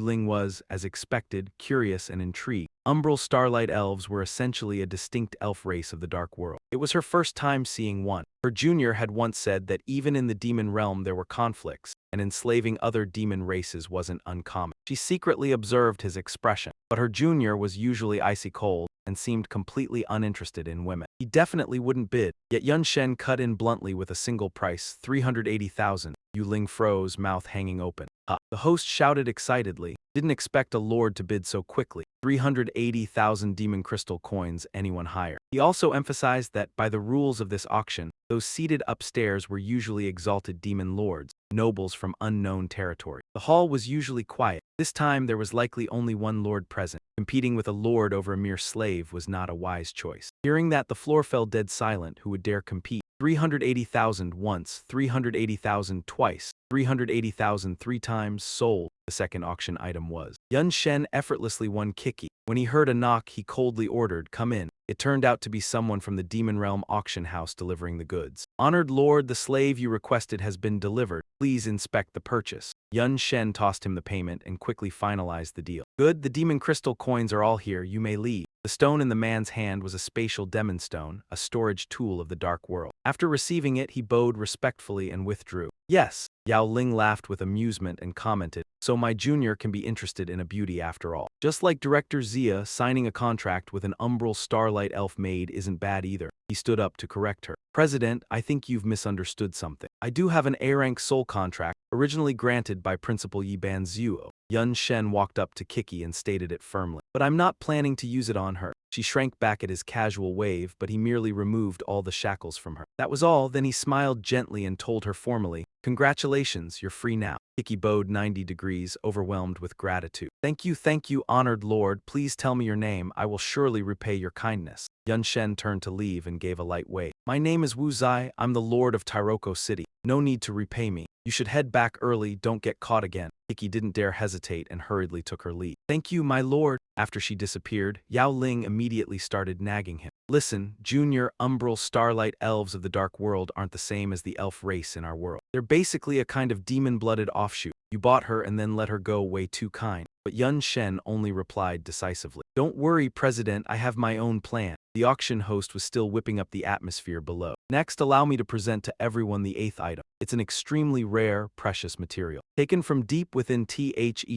Ling was, as expected, curious and intrigued. Umbral starlight elves were essentially a distinct elf race of the dark world. It was her first time seeing one. Her junior had once said that even in the demon realm there were conflicts, and enslaving other demon races wasn't uncommon. She secretly observed his expression, but her junior was usually icy cold and seemed completely uninterested in women. He definitely wouldn't bid, yet Yun Shen cut in bluntly with a single price, 380,000. Yu Ling froze, mouth hanging open. The host shouted excitedly. Didn't expect a lord to bid so quickly. 380,000 demon crystal coins, anyone higher. He also emphasized that, by the rules of this auction, those seated upstairs were usually exalted demon lords, nobles from unknown territory. The hall was usually quiet. This time there was likely only one lord present. Competing with a lord over a mere slave was not a wise choice. Hearing that, the floor fell dead silent. Who would dare compete? 380,000 once, 380,000 twice, 380,000 3 times, sold. The second auction item was. Yun Shen effortlessly won Kiki. When he heard a knock, he coldly ordered, come in. It turned out to be someone from the Demon Realm auction house delivering the goods. Honored Lord, the slave you requested has been delivered. Please inspect the purchase. Yun Shen tossed him the payment and quickly finalized the deal. Good, the demon crystal coins are all here, you may leave. The stone in the man's hand was a spatial demon stone, a storage tool of the dark world. After receiving it, he bowed respectfully and withdrew. Yes, Yao Ling laughed with amusement and commented, so my junior can be interested in a beauty after all. Just like Director Zia, signing a contract with an umbral starlight elf maid isn't bad either. He stood up to correct her. President, I think you've misunderstood something. I do have an A-rank soul contract, originally granted by Principal Yi Banzuo. Yun Shen walked up to Kiki and stated it firmly. But I'm not planning to use it on her. She shrank back at his casual wave, but he merely removed all the shackles from her. That was all. Then he smiled gently and told her formally, Congratulations, you're free now. Hickey bowed 90 degrees, overwhelmed with gratitude. Thank you, honored lord. Please tell me your name. I will surely repay your kindness. Yun Shen turned to leave and gave a light wave. My name is Wu Zai. I'm the lord of Tairoko City. No need to repay me. You should head back early, don't get caught again. Hickey didn't dare hesitate and hurriedly took her leave. Thank you, my lord. After she disappeared, Yao Ling immediately started nagging him. Listen, junior umbral starlight elves of the dark world aren't the same as the elf race in our world. They're basically a kind of demon-blooded offshoot. You bought her and then let her go way too kind. But Yun Shen only replied decisively. Don't worry, President, I have my own plan. The auction host was still whipping up the atmosphere below. Next, allow me to present to everyone the 8th item. It's an extremely rare, precious material. Taken from deep within The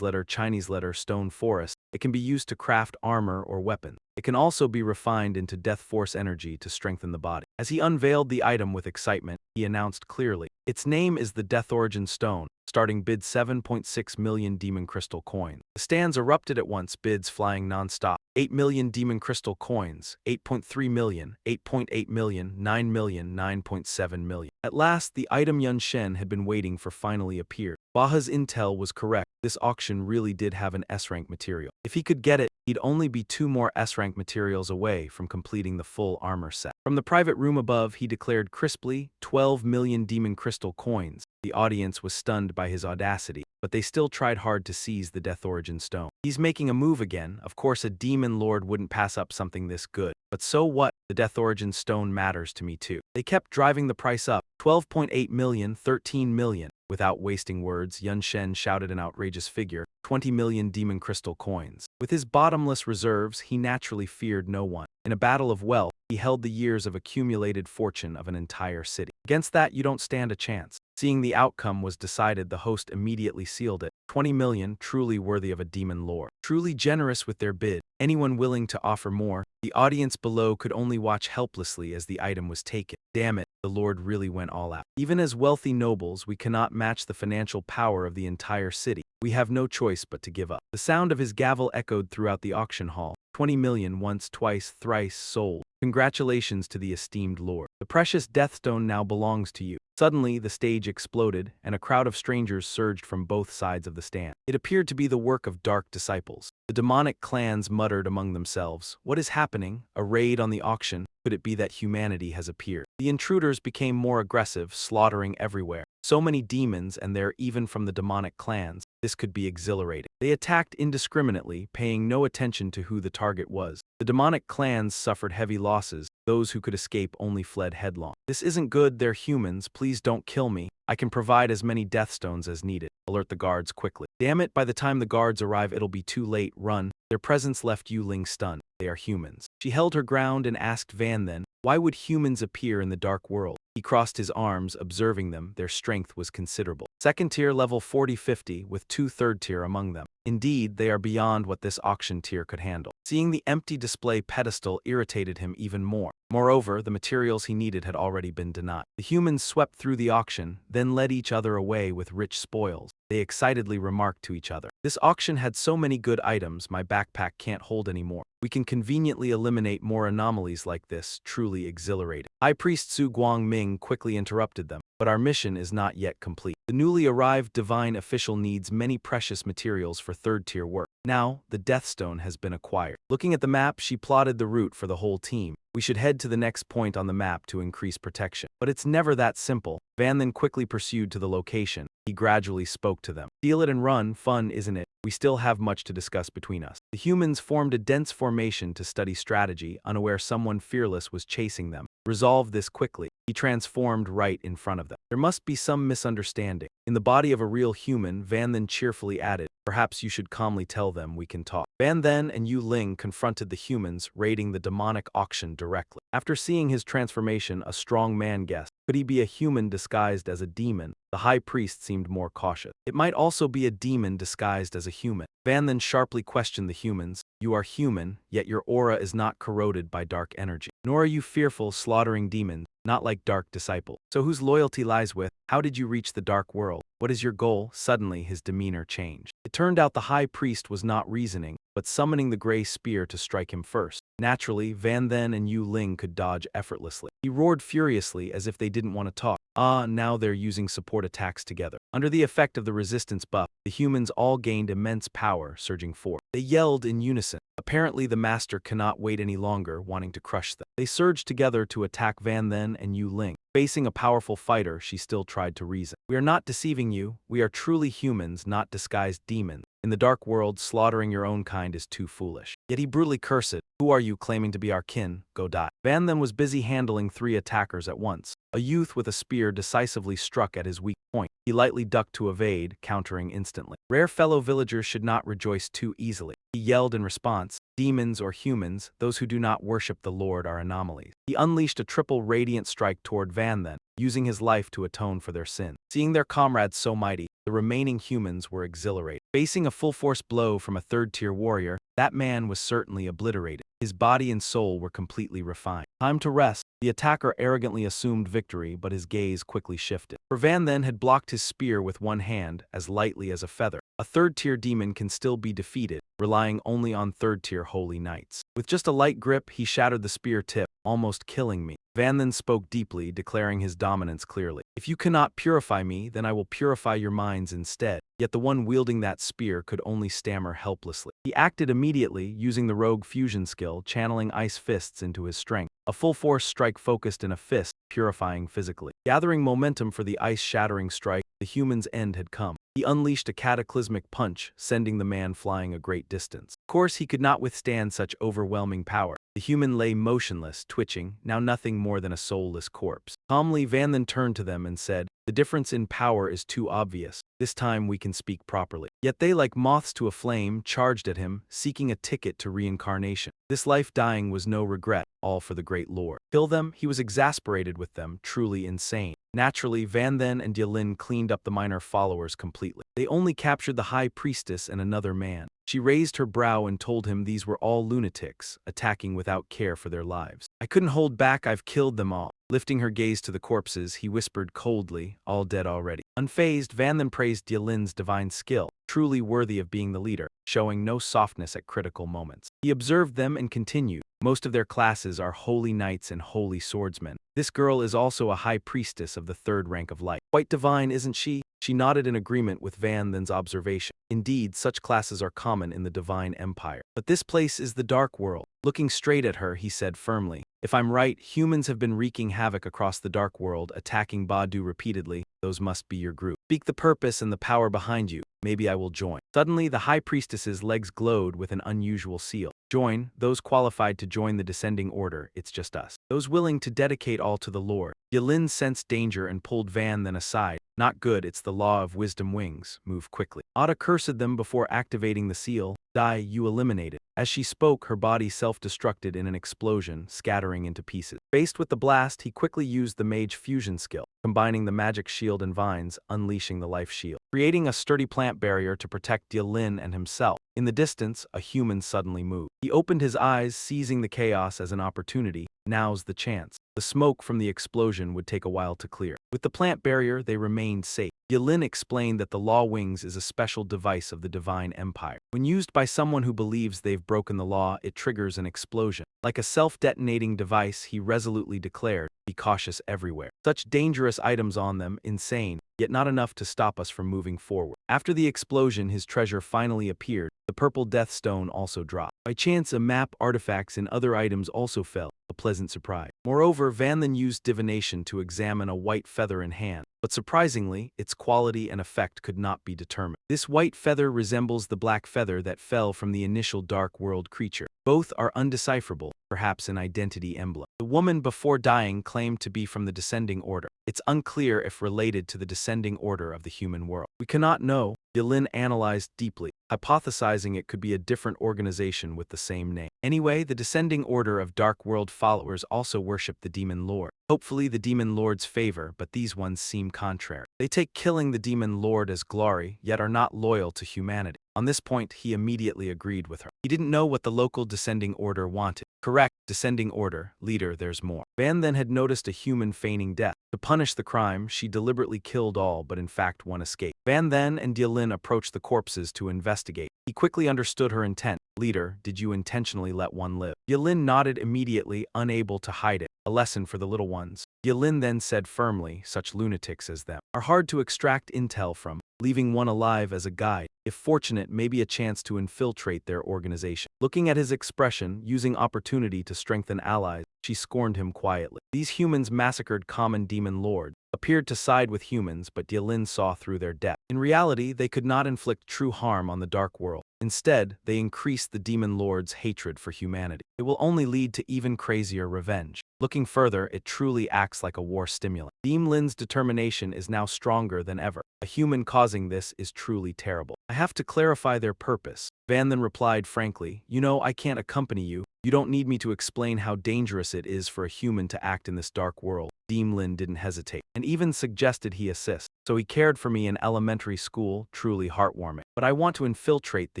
Chinese letter stone forest, it can be used to craft armor or weapons. It can also be refined into death force energy to strengthen the body. As he unveiled the item with excitement, he announced clearly, its name is the Death Origin Stone, starting bid 7.6 million demon crystal coins. The stands erupted at once, bids flying non-stop. 8 million demon crystal coins, 8.3 million, 8.8 million, 9 million, 9.7 million. At last, the item Yun Shen had been waiting for finally appeared. Baha's intel was correct. This auction really did have an S-rank material. If he could get it, he'd only be 2 more S-rank materials away from completing the full armor set. From the private room above, he declared crisply, 12 million demon crystal coins. The audience was stunned by his audacity, but they still tried hard to seize the Death Origin Stone. He's making a move again. Of course, a demon lord wouldn't pass up something this good. But so what? The Death Origin Stone matters to me too. They kept driving the price up. 12.8 million, 13 million. Without wasting words, Yun Shen shouted an outrageous figure, 20 million demon crystal coins. With his bottomless reserves, he naturally feared no one. In a battle of wealth, he held the years of accumulated fortune of an entire city. Against that, you don't stand a chance. Seeing the outcome was decided, the host immediately sealed it. 20 million, truly worthy of a demon lord. Truly generous with their bid. Anyone willing to offer more? The audience below could only watch helplessly as the item was taken. Damn it, the lord really went all out. Even as wealthy nobles, we cannot match the financial power of the entire city. We have no choice but to give up. The sound of his gavel echoed throughout the auction hall. 20 million, once, twice, thrice, sold. Congratulations to the esteemed lord. The precious Deathstone now belongs to you. Suddenly, the stage exploded, and a crowd of strangers surged from both sides of the stand. It appeared to be the work of dark disciples. The demonic clans muttered among themselves, "What is happening? A raid on the auction? Could it be that humanity has appeared?" The intruders became more aggressive, slaughtering everywhere. So many demons, and they're even from the demonic clans. This could be exhilarating. They attacked indiscriminately, paying no attention to who the target was. The demonic clans suffered heavy losses. Those who could escape only fled headlong. This isn't good, they're humans, please don't kill me. I can provide as many Deathstones as needed. Alert the guards quickly. Damn it, by the time the guards arrive it'll be too late, run. Their presence left Yu Ling stunned. They are humans. She held her ground and asked Van then, why would humans appear in the dark world? He crossed his arms, observing them. Their strength was considerable. Second tier level 40-50, with 2 third tier among them. Indeed, they are beyond what this auction tier could handle. Seeing the empty display pedestal irritated him even more. Moreover, the materials he needed had already been denied. The humans swept through the auction, then led each other away with rich spoils. They excitedly remarked to each other, "This auction had so many good items, my backpack can't hold any more. We can conveniently eliminate more anomalies like this, truly exhilarating." High Priest Su Guangming quickly interrupted them, "But our mission is not yet complete. The newly arrived divine official needs many precious materials for third-tier work. Now, the Deathstone has been acquired." Looking at the map, she plotted the route for the whole team. "We should head to the next point on the map to increase protection." But it's never that simple. Van then quickly pursued to the location. He gradually spoke to them. "Steal it and run, fun, isn't it? We still have much to discuss between us." The humans formed a dense formation to study strategy, unaware someone fearless was chasing them. Resolve this quickly. He transformed right in front of them. There must be some misunderstanding. In the body of a real human, Van then cheerfully added, "Perhaps you should calmly tell them we can talk." Van then and Yu Ling confronted the humans, raiding the demonic auction directly. After seeing his transformation, a strong man guessed, could he be a human disguised as a demon? The high priest seemed more cautious. It might also be a demon disguised as a human. Van then sharply questioned the humans. "You are human, yet your aura is not corroded by dark energy. Nor are you fearful, slaughtering demons, not like dark disciple. So whose loyalty lies with? How did you reach the dark world? What is your goal?" Suddenly his demeanor changed. It turned out the high priest was not reasoning, but summoning the gray spear to strike him first. Naturally, Van then and Yu Ling could dodge effortlessly. He roared furiously as if they didn't want to talk. Now they're using support attacks together. Under the effect of the resistance buff, the humans all gained immense power, surging forth. They yelled in unison. Apparently the master cannot wait any longer, wanting to crush them. They surged together to attack Van Then and Yu Ling. Facing a powerful fighter, she still tried to reason. We are not deceiving you. We are truly humans, not disguised demons. In the dark world, slaughtering your own kind is too foolish. Yet he brutally cursed. Who are you claiming to be our kin? Go die. Van Then was busy handling 3 attackers at once. A youth with a spear decisively struck at his weak point. He lightly ducked to evade, countering instantly. Rare fellow villagers should not rejoice too easily. He yelled in response, demons or humans, those who do not worship the Lord are anomalies. He unleashed a triple radiant strike toward Van Then, using his life to atone for their sin. Seeing their comrades so mighty, the remaining humans were exhilarated. Facing a full-force blow from a third-tier warrior, that man was certainly obliterated. His body and soul were completely refined. Time to rest. The attacker arrogantly assumed victory, but his gaze quickly shifted. For Van Then had blocked his spear with one hand, as lightly as a feather. A third-tier demon can still be defeated, relying only on third-tier holy knights. With just a light grip, he shattered the spear tip, almost killing me. Van Then spoke deeply, declaring his dominance clearly. If you cannot purify me, then I will purify your minds instead. Yet the one wielding that spear could only stammer helplessly. He acted immediately, using the rogue fusion skill, channeling ice fists into his strength. A full-force strike focused in a fist, purifying physically. Gathering momentum for the ice-shattering strike, the human's end had come. He unleashed a cataclysmic punch, sending the man flying a great distance. Of course, he could not withstand such overwhelming power. The human lay motionless, twitching, now nothing more than a soulless corpse. Calmly, Van Then turned to them and said, "The difference in power is too obvious. This time we can speak properly." Yet they, like moths to a flame, charged at him, seeking a ticket to reincarnation. This life dying was no regret, all for the great Lord. Kill them? He was exasperated with them, truly insane. Naturally, Van Then and Yelin cleaned up the minor followers completely. They only captured the high priestess and another man. She raised her brow and told him these were all lunatics, attacking without care for their lives. "I couldn't hold back, I've killed them all." Lifting her gaze to the corpses, he whispered coldly, "All dead already." Unfazed, Van Then praised Yelin's divine skill, truly worthy of being the leader, showing no softness at critical moments. He observed them and continued, "Most of their classes are holy knights and holy swordsmen. This girl is also a high priestess of the 3rd rank of light. Quite divine, isn't she?" She nodded in agreement with Van Then's observation. Indeed, such classes are common in the divine empire. But this place is the dark world. Looking straight at her, he said firmly, "If I'm right, humans have been wreaking havoc across the dark world, attacking Badu repeatedly. Those must be your group. Speak the purpose and the power behind you. Maybe I will join." Suddenly, the high priestess's legs glowed with an unusual seal. "Join, those qualified to join the descending order, it's just us. Those willing to dedicate all to the Lord." Yelin sensed danger and pulled Van Then aside. "Not good, it's the law of wisdom wings. Move quickly." Ada cursed them before activating the seal. "Die, you eliminated." As she spoke, her body self-destructed in an explosion, scattering into pieces. Faced with the blast, he quickly used the mage fusion skill, combining the magic shield and vines, unleashing the life shield, creating a sturdy plant barrier to protect Yelin and himself. In the distance, a human suddenly moved. He opened his eyes, seizing the chaos as an opportunity. Now's the chance. The smoke from the explosion would take a while to clear. With the plant barrier, they remained safe. Yelin explained that the Law Wings is a special device of the Divine Empire. When used by someone who believes they've broken the law, it triggers an explosion. Like a self-detonating device, he resolutely declared, "Be cautious everywhere. Such dangerous items on them, insane, yet not enough to stop us from moving forward." After the explosion, his treasure finally appeared. The purple death stone also dropped. By chance, a map, artifacts, and other items also fell. A pleasant surprise. Moreover, Van then used divination to examine a white feather in hand. But surprisingly, its quality and effect could not be determined. This white feather resembles the black feather that fell from the initial Dark World creature. Both are undecipherable, perhaps an identity emblem. The woman before dying claimed to be from the descending order. It's unclear if related to the descending order of the human world. We cannot know. Yelin analyzed deeply, hypothesizing it could be a different organization with the same name. Anyway, the descending order of Dark World followers also worship the Demon Lord. Hopefully the Demon Lord's favor, but these ones seem contrary. They take killing the Demon Lord as glory, yet are not loyal to humanity. On this point, he immediately agreed with her. He didn't know what the local descending order wanted. Correct, descending order, leader, there's more. Van then had noticed a human feigning death. To punish the crime, she deliberately killed all, but in fact one escaped. Van then and Yelin approached the corpses to investigate. He quickly understood her intent. "Leader, did you intentionally let one live?" Yelin nodded immediately, unable to hide it. a lesson for the little ones. Yelin then said firmly, such lunatics as them are hard to extract intel from, leaving one alive as a guide, if fortunate, maybe a chance to infiltrate their organization. Looking at his expression, using opportunity to strengthen allies, she scorned him quietly. These humans massacred common demon lords, appeared to side with humans, but Yelin saw through their depth. In reality, they could not inflict true harm on the dark world. Instead, they increased the demon lord's hatred for humanity. It will only lead to even crazier revenge. Looking further, it truly acts like a war stimulant. Lin's determination is now stronger than ever. A human causing this is truly terrible. I have to clarify their purpose. Van then replied frankly, you know, I can't accompany you. You don't need me to explain how dangerous it is for a human to act in this dark world. Lin didn't hesitate, and even suggested he assist. So he cared for me in elementary school, truly heartwarming. But I want to infiltrate the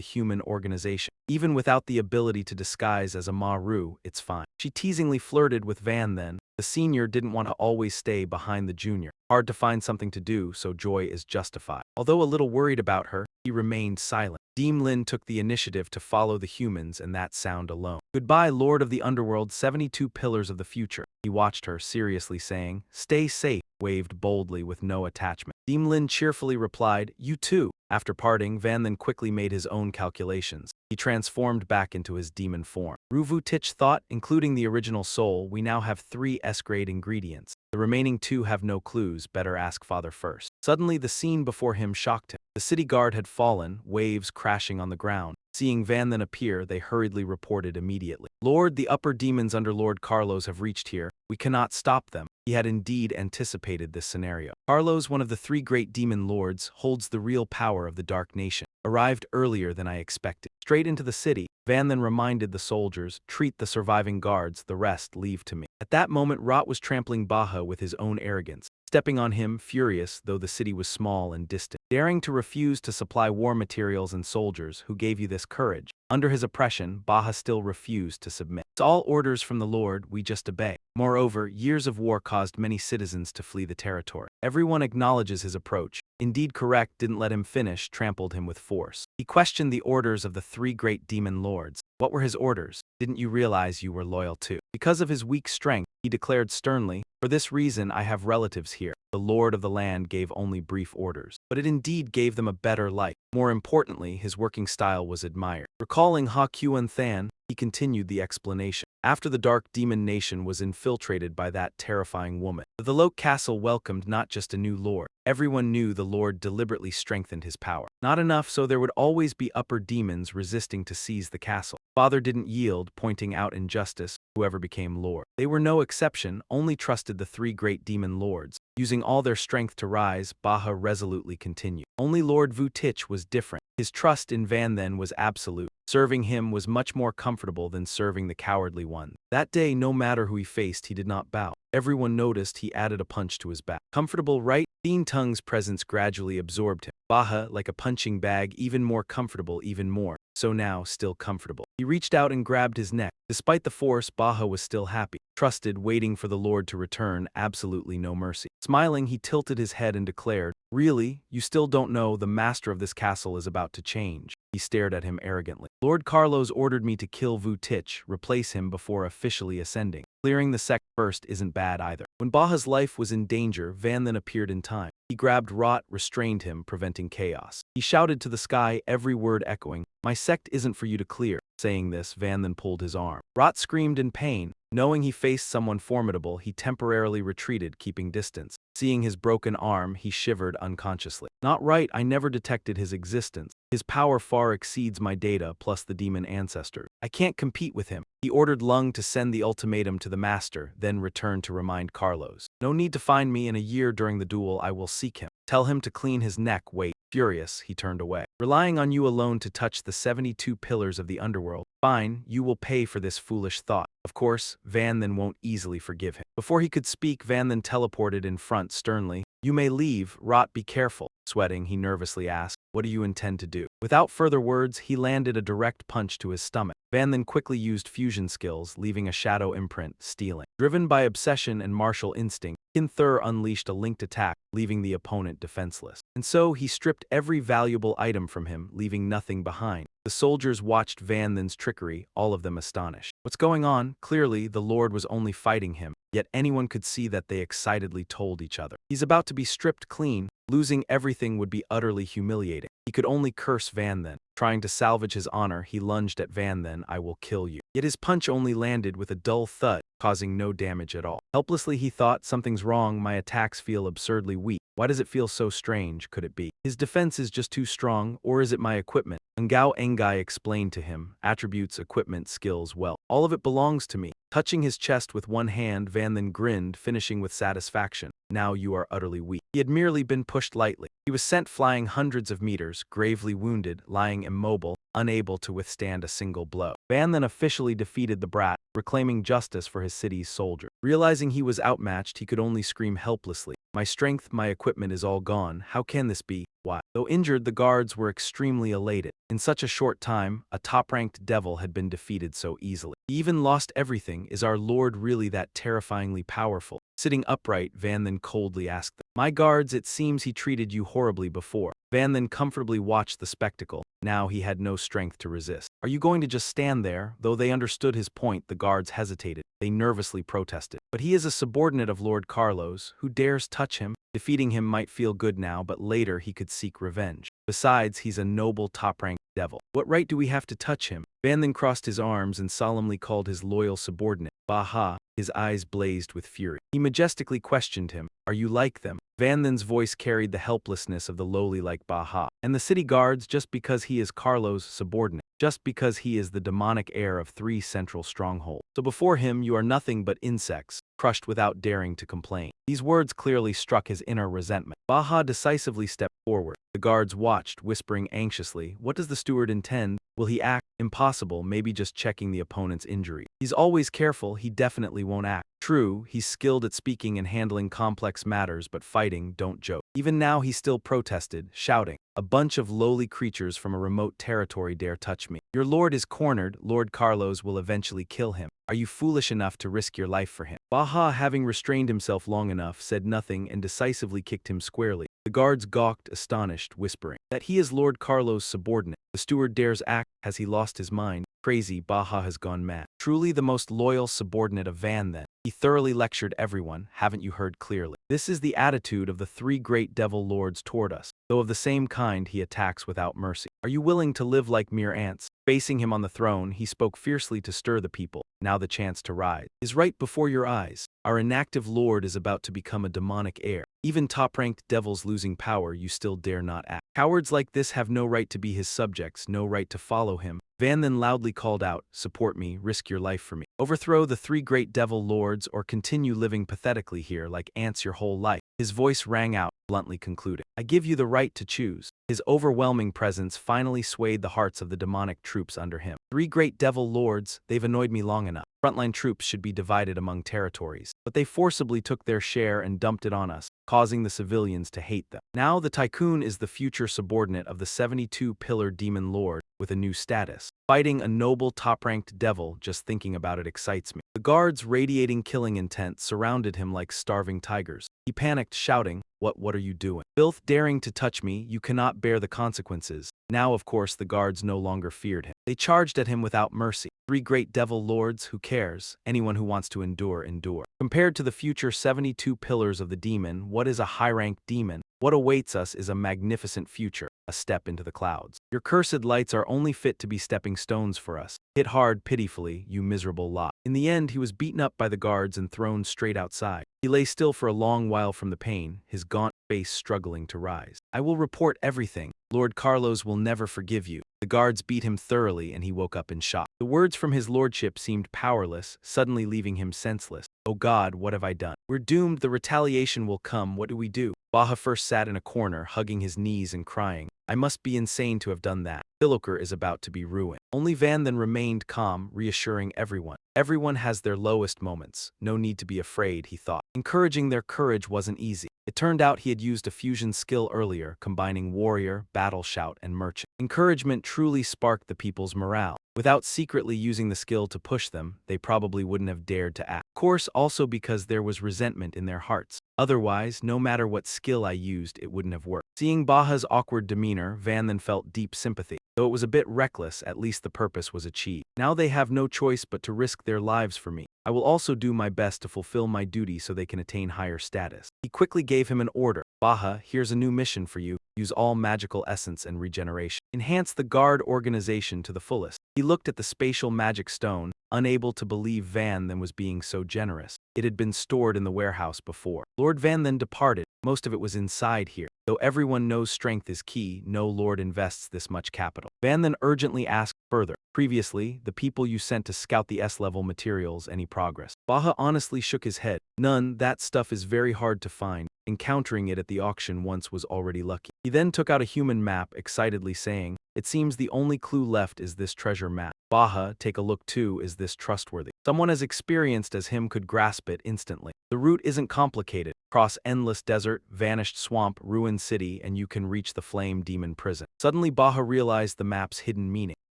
human organization. Even without the ability to disguise as a Maru, it's fine. She teasingly flirted with Van then. The senior didn't want to always stay behind the junior. Hard to find something to do, so joy is justified. Although a little worried about her, he remained silent. Lin took the initiative to follow the humans and that sound alone. Goodbye, Lord of the Underworld, 72 Pillars of the Future. He watched her, seriously saying, stay safe, waved boldly with no attachment. Lin cheerfully replied, you too. After parting, Van then quickly made his own calculations. He transformed back into his demon form. Ruvu Tich thought, including the original soul, we now have 3 S-grade ingredients. The remaining 2 have no clues, better ask father first. Suddenly the scene before him shocked him. The city guard had fallen, waves crashing on the ground. Seeing Van then appear, they hurriedly reported immediately. Lord, the upper demons under Lord Carlos have reached here. We cannot stop them. He had indeed anticipated this scenario. Carlos, one of the 3 great demon lords, holds the real power of the Dark Nation. Arrived earlier than I expected. Straight into the city, Van then reminded the soldiers, treat the surviving guards, the rest leave to me. At that moment, Rot was trampling Baha with his own arrogance, stepping on him, furious, though the city was small and distant. Daring to refuse to supply war materials and soldiers, who gave you this courage? Under his oppression, Baha still refused to submit. It's all orders from the Lord, we just obey. Moreover, years of war caused many citizens to flee the territory. Everyone acknowledges his approach. Indeed correct, didn't let him finish, trampled him with force. He questioned the orders of the 3 great demon lords. What were his orders? Didn't you realize you were loyal too? Because of his weak strength, he declared sternly, for this reason I have relatives here. The lord of the land gave only brief orders, but it indeed gave them a better life. More importantly, his working style was admired. Recalling Ha Kuan Than, he continued the explanation. After the Dark Demon Nation was infiltrated by that terrifying woman, the Lok Castle welcomed not just a new lord. Everyone knew the lord deliberately strengthened his power. Not enough, so there would always be upper demons resisting to seize the castle. Father didn't yield, pointing out injustice, whoever became lord. They were no exception, only trusted the 3 great demon lords. Using all their strength to rise, Baha resolutely continued. Only Lord Vu Tich was different. His trust in Van then was absolute. Serving him was much more comfortable than serving the cowardly one. That day, no matter who he faced, he did not bow. Everyone noticed he added a punch to his back. Comfortable, right? Dean Tung's presence gradually absorbed him. Baha, like a punching bag, even more comfortable, even more. So now, still comfortable. He reached out and grabbed his neck. Despite the force, Baha was still happy. Trusted, waiting for the Lord to return, absolutely no mercy. Smiling, he tilted his head and declared, really? You still don't know the master of this castle is about to change. He stared at him arrogantly. Lord Carlos ordered me to kill Vu Tich, replace him before officially ascending. Clearing the sect first isn't bad either. When Baha's life was in danger, Van then appeared in time. He grabbed Rot, restrained him, preventing chaos. He shouted to the sky, every word echoing, my sect isn't for you to clear. Saying this, Van then pulled his arm. Rot screamed in pain. Knowing he faced someone formidable, he temporarily retreated, keeping distance. Seeing his broken arm, he shivered unconsciously. Not right, I never detected his existence. His power far exceeds my data, plus the demon ancestors. I can't compete with him. He ordered Lung to send the ultimatum to the master, then returned to remind Carlos. No need to find me in a year during the duel, I will seek him. Tell him to clean his neck, wait. Furious, he turned away. Relying on you alone to touch the 72 pillars of the underworld. Fine, you will pay for this foolish thought. Of course, Van then won't easily forgive him. Before he could speak, Van then teleported in front sternly. You may leave, Rot, be careful. Sweating, he nervously asked, what do you intend to do? Without further words, he landed a direct punch to his stomach. Van then quickly used fusion skills, leaving a shadow imprint, stealing. Driven by obsession and martial instinct, Kinthur unleashed a linked attack, leaving the opponent defenseless. And so, he stripped every valuable item from him, leaving nothing behind. The soldiers watched Van then's trickery, all of them astonished. What's going on? Clearly, the Lord was only fighting him. yet anyone could see that they excitedly told each other. He's about to be stripped clean. Losing everything would be utterly humiliating. He could only curse Van Then. Trying to salvage his honor, he lunged at Van Then. I will kill you. Yet his punch only landed with a dull thud, causing no damage at all. Helplessly he thought, something's wrong, my attacks feel absurdly weak. Why does it feel so strange? Could it be his defense is just too strong, or is it my equipment? Ngao Engai explained to him, attributes, equipment, skills, wealth. All of it belongs to me. Touching his chest with one hand, Van Then grinned, finishing with satisfaction. Now you are utterly weak. He had merely been pushed lightly. He was sent flying hundreds of meters, gravely wounded, lying immobile, unable to withstand a single blow. Van Then officially defeated the brat, reclaiming justice for his city's soldier. Realizing he was outmatched, he could only scream helplessly. My strength, my equipment is all gone. How can this be? Why? Though injured, the guards were extremely elated. In such a short time, a top-ranked devil had been defeated so easily. He even lost everything. Is our lord really that terrifyingly powerful? Sitting upright, Van Then coldly asked them. My guards, it seems he treated you horribly before. Van Then comfortably watched the spectacle. Now he had no strength to resist. Are you going to just stand there? Though they understood his point, the guards hesitated. They nervously protested. But he is a subordinate of Lord Carlos. Who dares touch him? Defeating him might feel good now, but later he could seek revenge. Besides, he's a noble top-ranked devil. What right do we have to touch him? Van Then crossed his arms and solemnly called his loyal subordinate, Baha. His eyes blazed with fury. He majestically questioned him. Are you like them? Van Then's voice carried the helplessness of the lowly like Baha. And the city guards, just because he is Carlo's subordinate, just because he is the demonic heir of 3 central strongholds. So before him you are nothing but insects, crushed without daring to complain. These words clearly struck his inner resentment. Baha decisively stepped forward. The guards watched, whispering anxiously, what does the steward intend? Will he act? Impossible, maybe just checking the opponent's injury. He's always careful, he definitely won't act. True, he's skilled at speaking and handling complex matters, but fighting, don't joke. Even now he still protested, shouting, a bunch of lowly creatures from a remote territory dare touch me. Your lord is cornered, Lord Carlos will eventually kill him. Are you foolish enough to risk your life for him? Baha, having restrained himself long enough, said nothing and decisively kicked him squarely. The guards gawked, astonished, whispering that he is Lord Carlos' subordinate. The steward dares act. Has he lost his mind? Crazy, Baha has gone mad. Truly the most loyal subordinate of Van Then. He thoroughly lectured everyone, haven't you heard clearly? This is the attitude of the 3 great devil lords toward us. Though of the same kind, he attacks without mercy. Are you willing to live like mere ants? Facing him on the throne, he spoke fiercely to stir the people. Now the chance to rise is right before your eyes. Our inactive lord is about to become a demonic heir. Even top-ranked devils losing power, you still dare not act. Cowards like this have no right to be his subjects, no right to follow him. Van then loudly called out, support me, risk your life for me. Overthrow the 3 great devil lords or continue living pathetically here like ants your whole life. His voice rang out, bluntly concluding, I give you the right to choose. His overwhelming presence finally swayed the hearts of the demonic troops under him. 3 great devil lords, they've annoyed me long enough. Frontline troops should be divided among territories, but they forcibly took their share and dumped it on us, causing the civilians to hate them. Now the tycoon is the future subordinate of the 72-pillar demon lord with a new status. Fighting a noble top-ranked devil, just thinking about it excites me. The guards, radiating killing intent, surrounded him like starving tigers. He panicked, shouting, What are you doing? Filth, daring to touch me, you cannot bear the consequences. Now, of course, the guards no longer feared him. They charged at him without mercy. 3 great devil lords, who cares? Anyone who wants to endure, endure. Compared to the future 72 pillars of the demon, what is a high-ranked demon? What awaits us is a magnificent future, a step into the clouds. Your cursed lights are only fit to be stepping stones for us. Hit hard pitifully, you miserable lot. In the end, he was beaten up by the guards and thrown straight outside. He lay still for a long while from the pain, his gaunt face struggling to rise. I will report everything. Lord Carlos will never forgive you. The guards beat him thoroughly and he woke up in shock. The words from his lordship seemed powerless, suddenly leaving him senseless. Oh God, what have I done? We're doomed, the retaliation will come, what do we do? Baha first sat in a corner, hugging his knees and crying. I must be insane to have done that. Filokar is about to be ruined. Only Van then remained calm, reassuring everyone. Everyone has their lowest moments. No need to be afraid, he thought. Encouraging their courage wasn't easy. It turned out he had used a fusion skill earlier, combining warrior, battle shout, and merchant. Encouragement truly sparked the people's morale. Without secretly using the skill to push them, they probably wouldn't have dared to act. Of course, also because there was resentment in their hearts. Otherwise, no matter what skill I used, it wouldn't have worked. Seeing Baha's awkward demeanor, Van then felt deep sympathy. Though it was a bit reckless, at least the purpose was achieved. Now they have no choice but to risk their lives for me. I will also do my best to fulfill my duty so they can attain higher status. He quickly gave him an order. Baha, here's a new mission for you. Use all magical essence and regeneration. Enhance the guard organization to the fullest. He looked at the spatial magic stone, unable to believe Van then was being so generous. It had been stored in the warehouse before. Lord Van then departed. Most of it was inside here. Though everyone knows strength is key, no lord invests this much capital. Van then urgently asked further. Previously, the people you sent to scout the S-level materials, any progress? Baha honestly shook his head. None, that stuff is very hard to find. Encountering it at the auction once was already lucky. He then took out a human map, excitedly saying, it seems the only clue left is this treasure map. Baha, take a look too, is this trustworthy? Someone as experienced as him could grasp it instantly. The route isn't complicated. Cross endless desert, vanished swamp, ruined city, and you can reach the flame demon prison. Suddenly Baha realized the map's hidden meaning.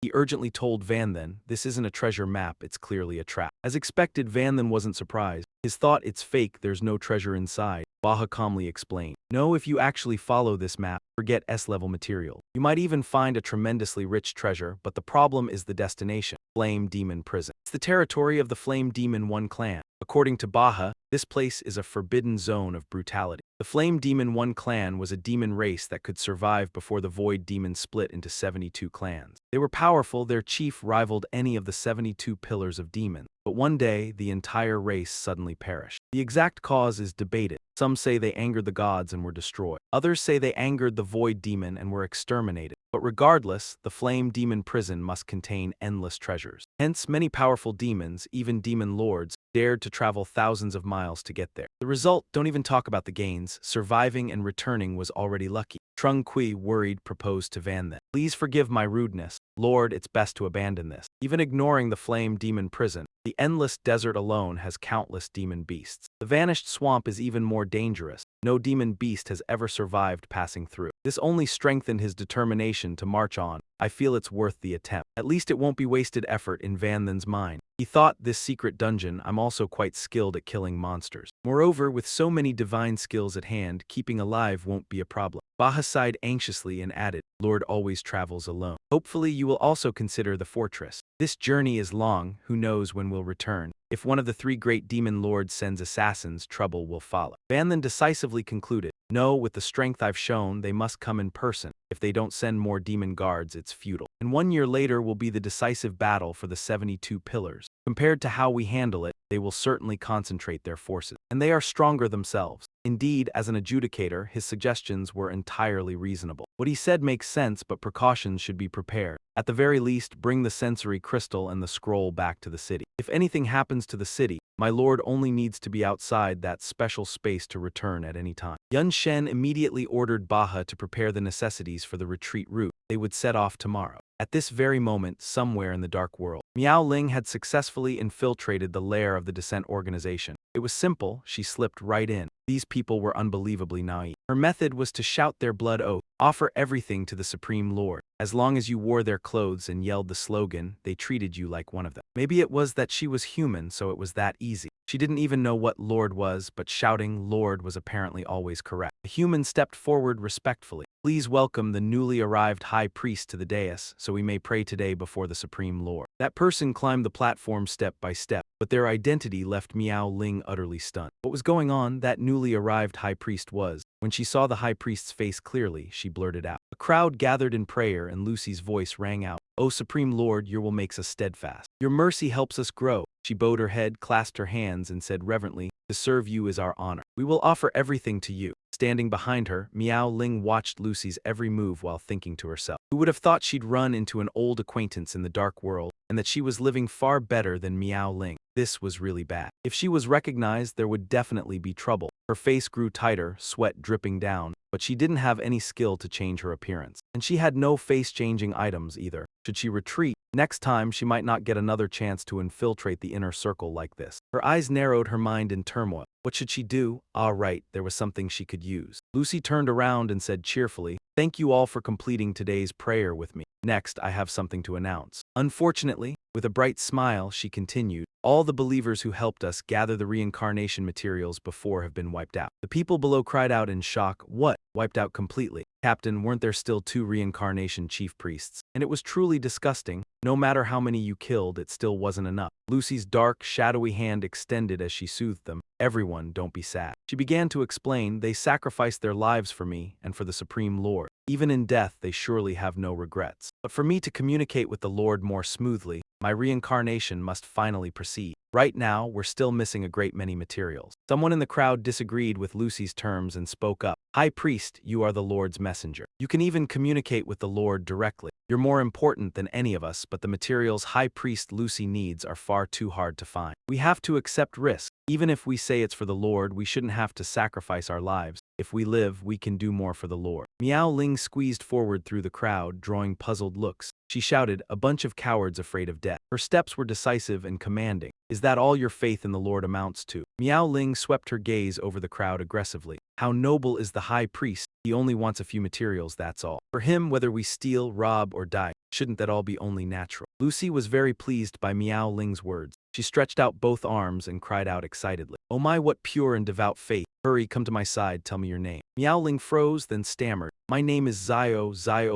He urgently told Van then, this isn't a treasure map, it's clearly a trap. As expected, Van then wasn't surprised. His thought, it's fake, there's no treasure inside. Baha calmly explained, no, if you actually follow this map, forget S-level material. You might even find a tremendously rich treasure, but the problem is the destination, Flame Demon Prison. It's the territory of the Flame Demon One clan. According to Baha, this place is a forbidden zone of brutality. The Flame Demon One clan was a demon race that could survive before the Void Demon split into 72 clans. They were powerful, their chief rivaled any of the 72 pillars of demons. But one day, the entire race suddenly perished. The exact cause is debated. Some say they angered the gods and were destroyed. Others say they angered the Void Demon and were exterminated. But regardless, the Flame Demon Prison must contain endless treasures. Hence, many powerful demons, even demon lords, dared to travel thousands of miles to get there. The result, don't even talk about the gains, surviving and returning was already lucky. Trung Kui, worried, proposed to Van then. Please forgive my rudeness. Lord, it's best to abandon this. Even ignoring the Flame Demon Prison, the endless desert alone has countless demon beasts. The vanished swamp is even more dangerous. No demon beast has ever survived passing through. This only strengthened his determination to march on. I feel it's worth the attempt. At least it won't be wasted effort in Van then's mind. He thought, this secret dungeon, I'm also quite skilled at killing monsters. Moreover, with so many divine skills at hand, keeping alive won't be a problem. Baha sighed anxiously and added, Lord always travels alone. Hopefully you will also consider the fortress. This journey is long, who knows when we'll return. If one of the three great demon lords sends assassins, trouble will follow. Van then decisively concluded, no, with the strength I've shown, they must come in person. If they don't send more demon guards, it's futile. And 1 year later will be the decisive battle for the 72 pillars. Compared to how we handle it, they will certainly concentrate their forces. And they are stronger themselves. Indeed, as an adjudicator, his suggestions were entirely reasonable. What he said makes sense, but precautions should be prepared. At the very least, bring the sensory crystal and the scroll back to the city. If anything happens to the city, my lord only needs to be outside that special space to return at any time. Yun Shen immediately ordered Baha to prepare the necessities for the retreat route. They would set off tomorrow. At this very moment, somewhere in the dark world, Miao Ling had successfully infiltrated the lair of the descent organization. It was simple, she slipped right in. These people were unbelievably naive. Her method was to shout their blood oath, offer everything to the Supreme Lord. As long as you wore their clothes and yelled the slogan, they treated you like one of them. Maybe it was that she was human, so it was that easy. She didn't even know what Lord was, but shouting Lord was apparently always correct. A human stepped forward respectfully. Please welcome the newly arrived high priest to the dais, so we may pray today before the Supreme Lord. That person climbed the platform step by step, but their identity left Miao Ling utterly stunned. What was going on? That newly arrived high priest was. When she saw the high priest's face clearly, she blurted out. A crowd gathered in prayer and Lucy's voice rang out. O Supreme Lord, your will makes us steadfast. Your mercy helps us grow. She bowed her head, clasped her hands, and said reverently, to serve you is our honor. We will offer everything to you. Standing behind her, Miao Ling watched Lucy's every move while thinking to herself. Who would have thought she'd run into an old acquaintance in the dark world, and that she was living far better than Miao Ling? This was really bad. If she was recognized, there would definitely be trouble. Her face grew tighter, sweat dripping down, but she didn't have any skill to change her appearance. And she had no face-changing items either. Should she retreat, next time she might not get another chance to infiltrate the inner circle like this. Her eyes narrowed, her mind in turmoil. What should she do? Ah, right, there was something she could use. Lucy turned around and said cheerfully, thank you all for completing today's prayer with me. Next, I have something to announce. Unfortunately, With a bright smile, she continued, all the believers who helped us gather the reincarnation materials before have been wiped out. The people below cried out in shock, what? Wiped out completely? Captain, weren't there still 2 reincarnation chief priests? And it was truly disgusting. No matter how many you killed, it still wasn't enough. Lucy's dark, shadowy hand extended as she soothed them. Everyone, don't be sad. She began to explain, they sacrificed their lives for me and for the Supreme Lord. Even in death, they surely have no regrets. But for me to communicate with the Lord more smoothly, my reincarnation must finally proceed. Right now, we're still missing a great many materials. Someone in the crowd disagreed with Lucy's terms and spoke up. High Priest, you are the Lord's messenger. You can even communicate with the Lord directly. You're more important than any of us, but the materials High Priest Lucy needs are far too hard to find. We have to accept risk. Even if we say it's for the Lord, we shouldn't have to sacrifice our lives. If we live, we can do more for the Lord. Miao Ling squeezed forward through the crowd, drawing puzzled looks. She shouted, a bunch of cowards afraid of death. Her steps were decisive and commanding. Is that all your faith in the Lord amounts to? Miao Ling swept her gaze over the crowd aggressively. How noble is the High Priest? He only wants a few materials, that's all. For him, whether we steal, rob, or die, shouldn't that all be only natural? Lucy was very pleased by Miao Ling's words. She stretched out both arms and cried out excitedly. Oh my, what pure and devout faith. Hurry, come to my side, tell me your name. Miao Ling froze, then stammered. My name is Zio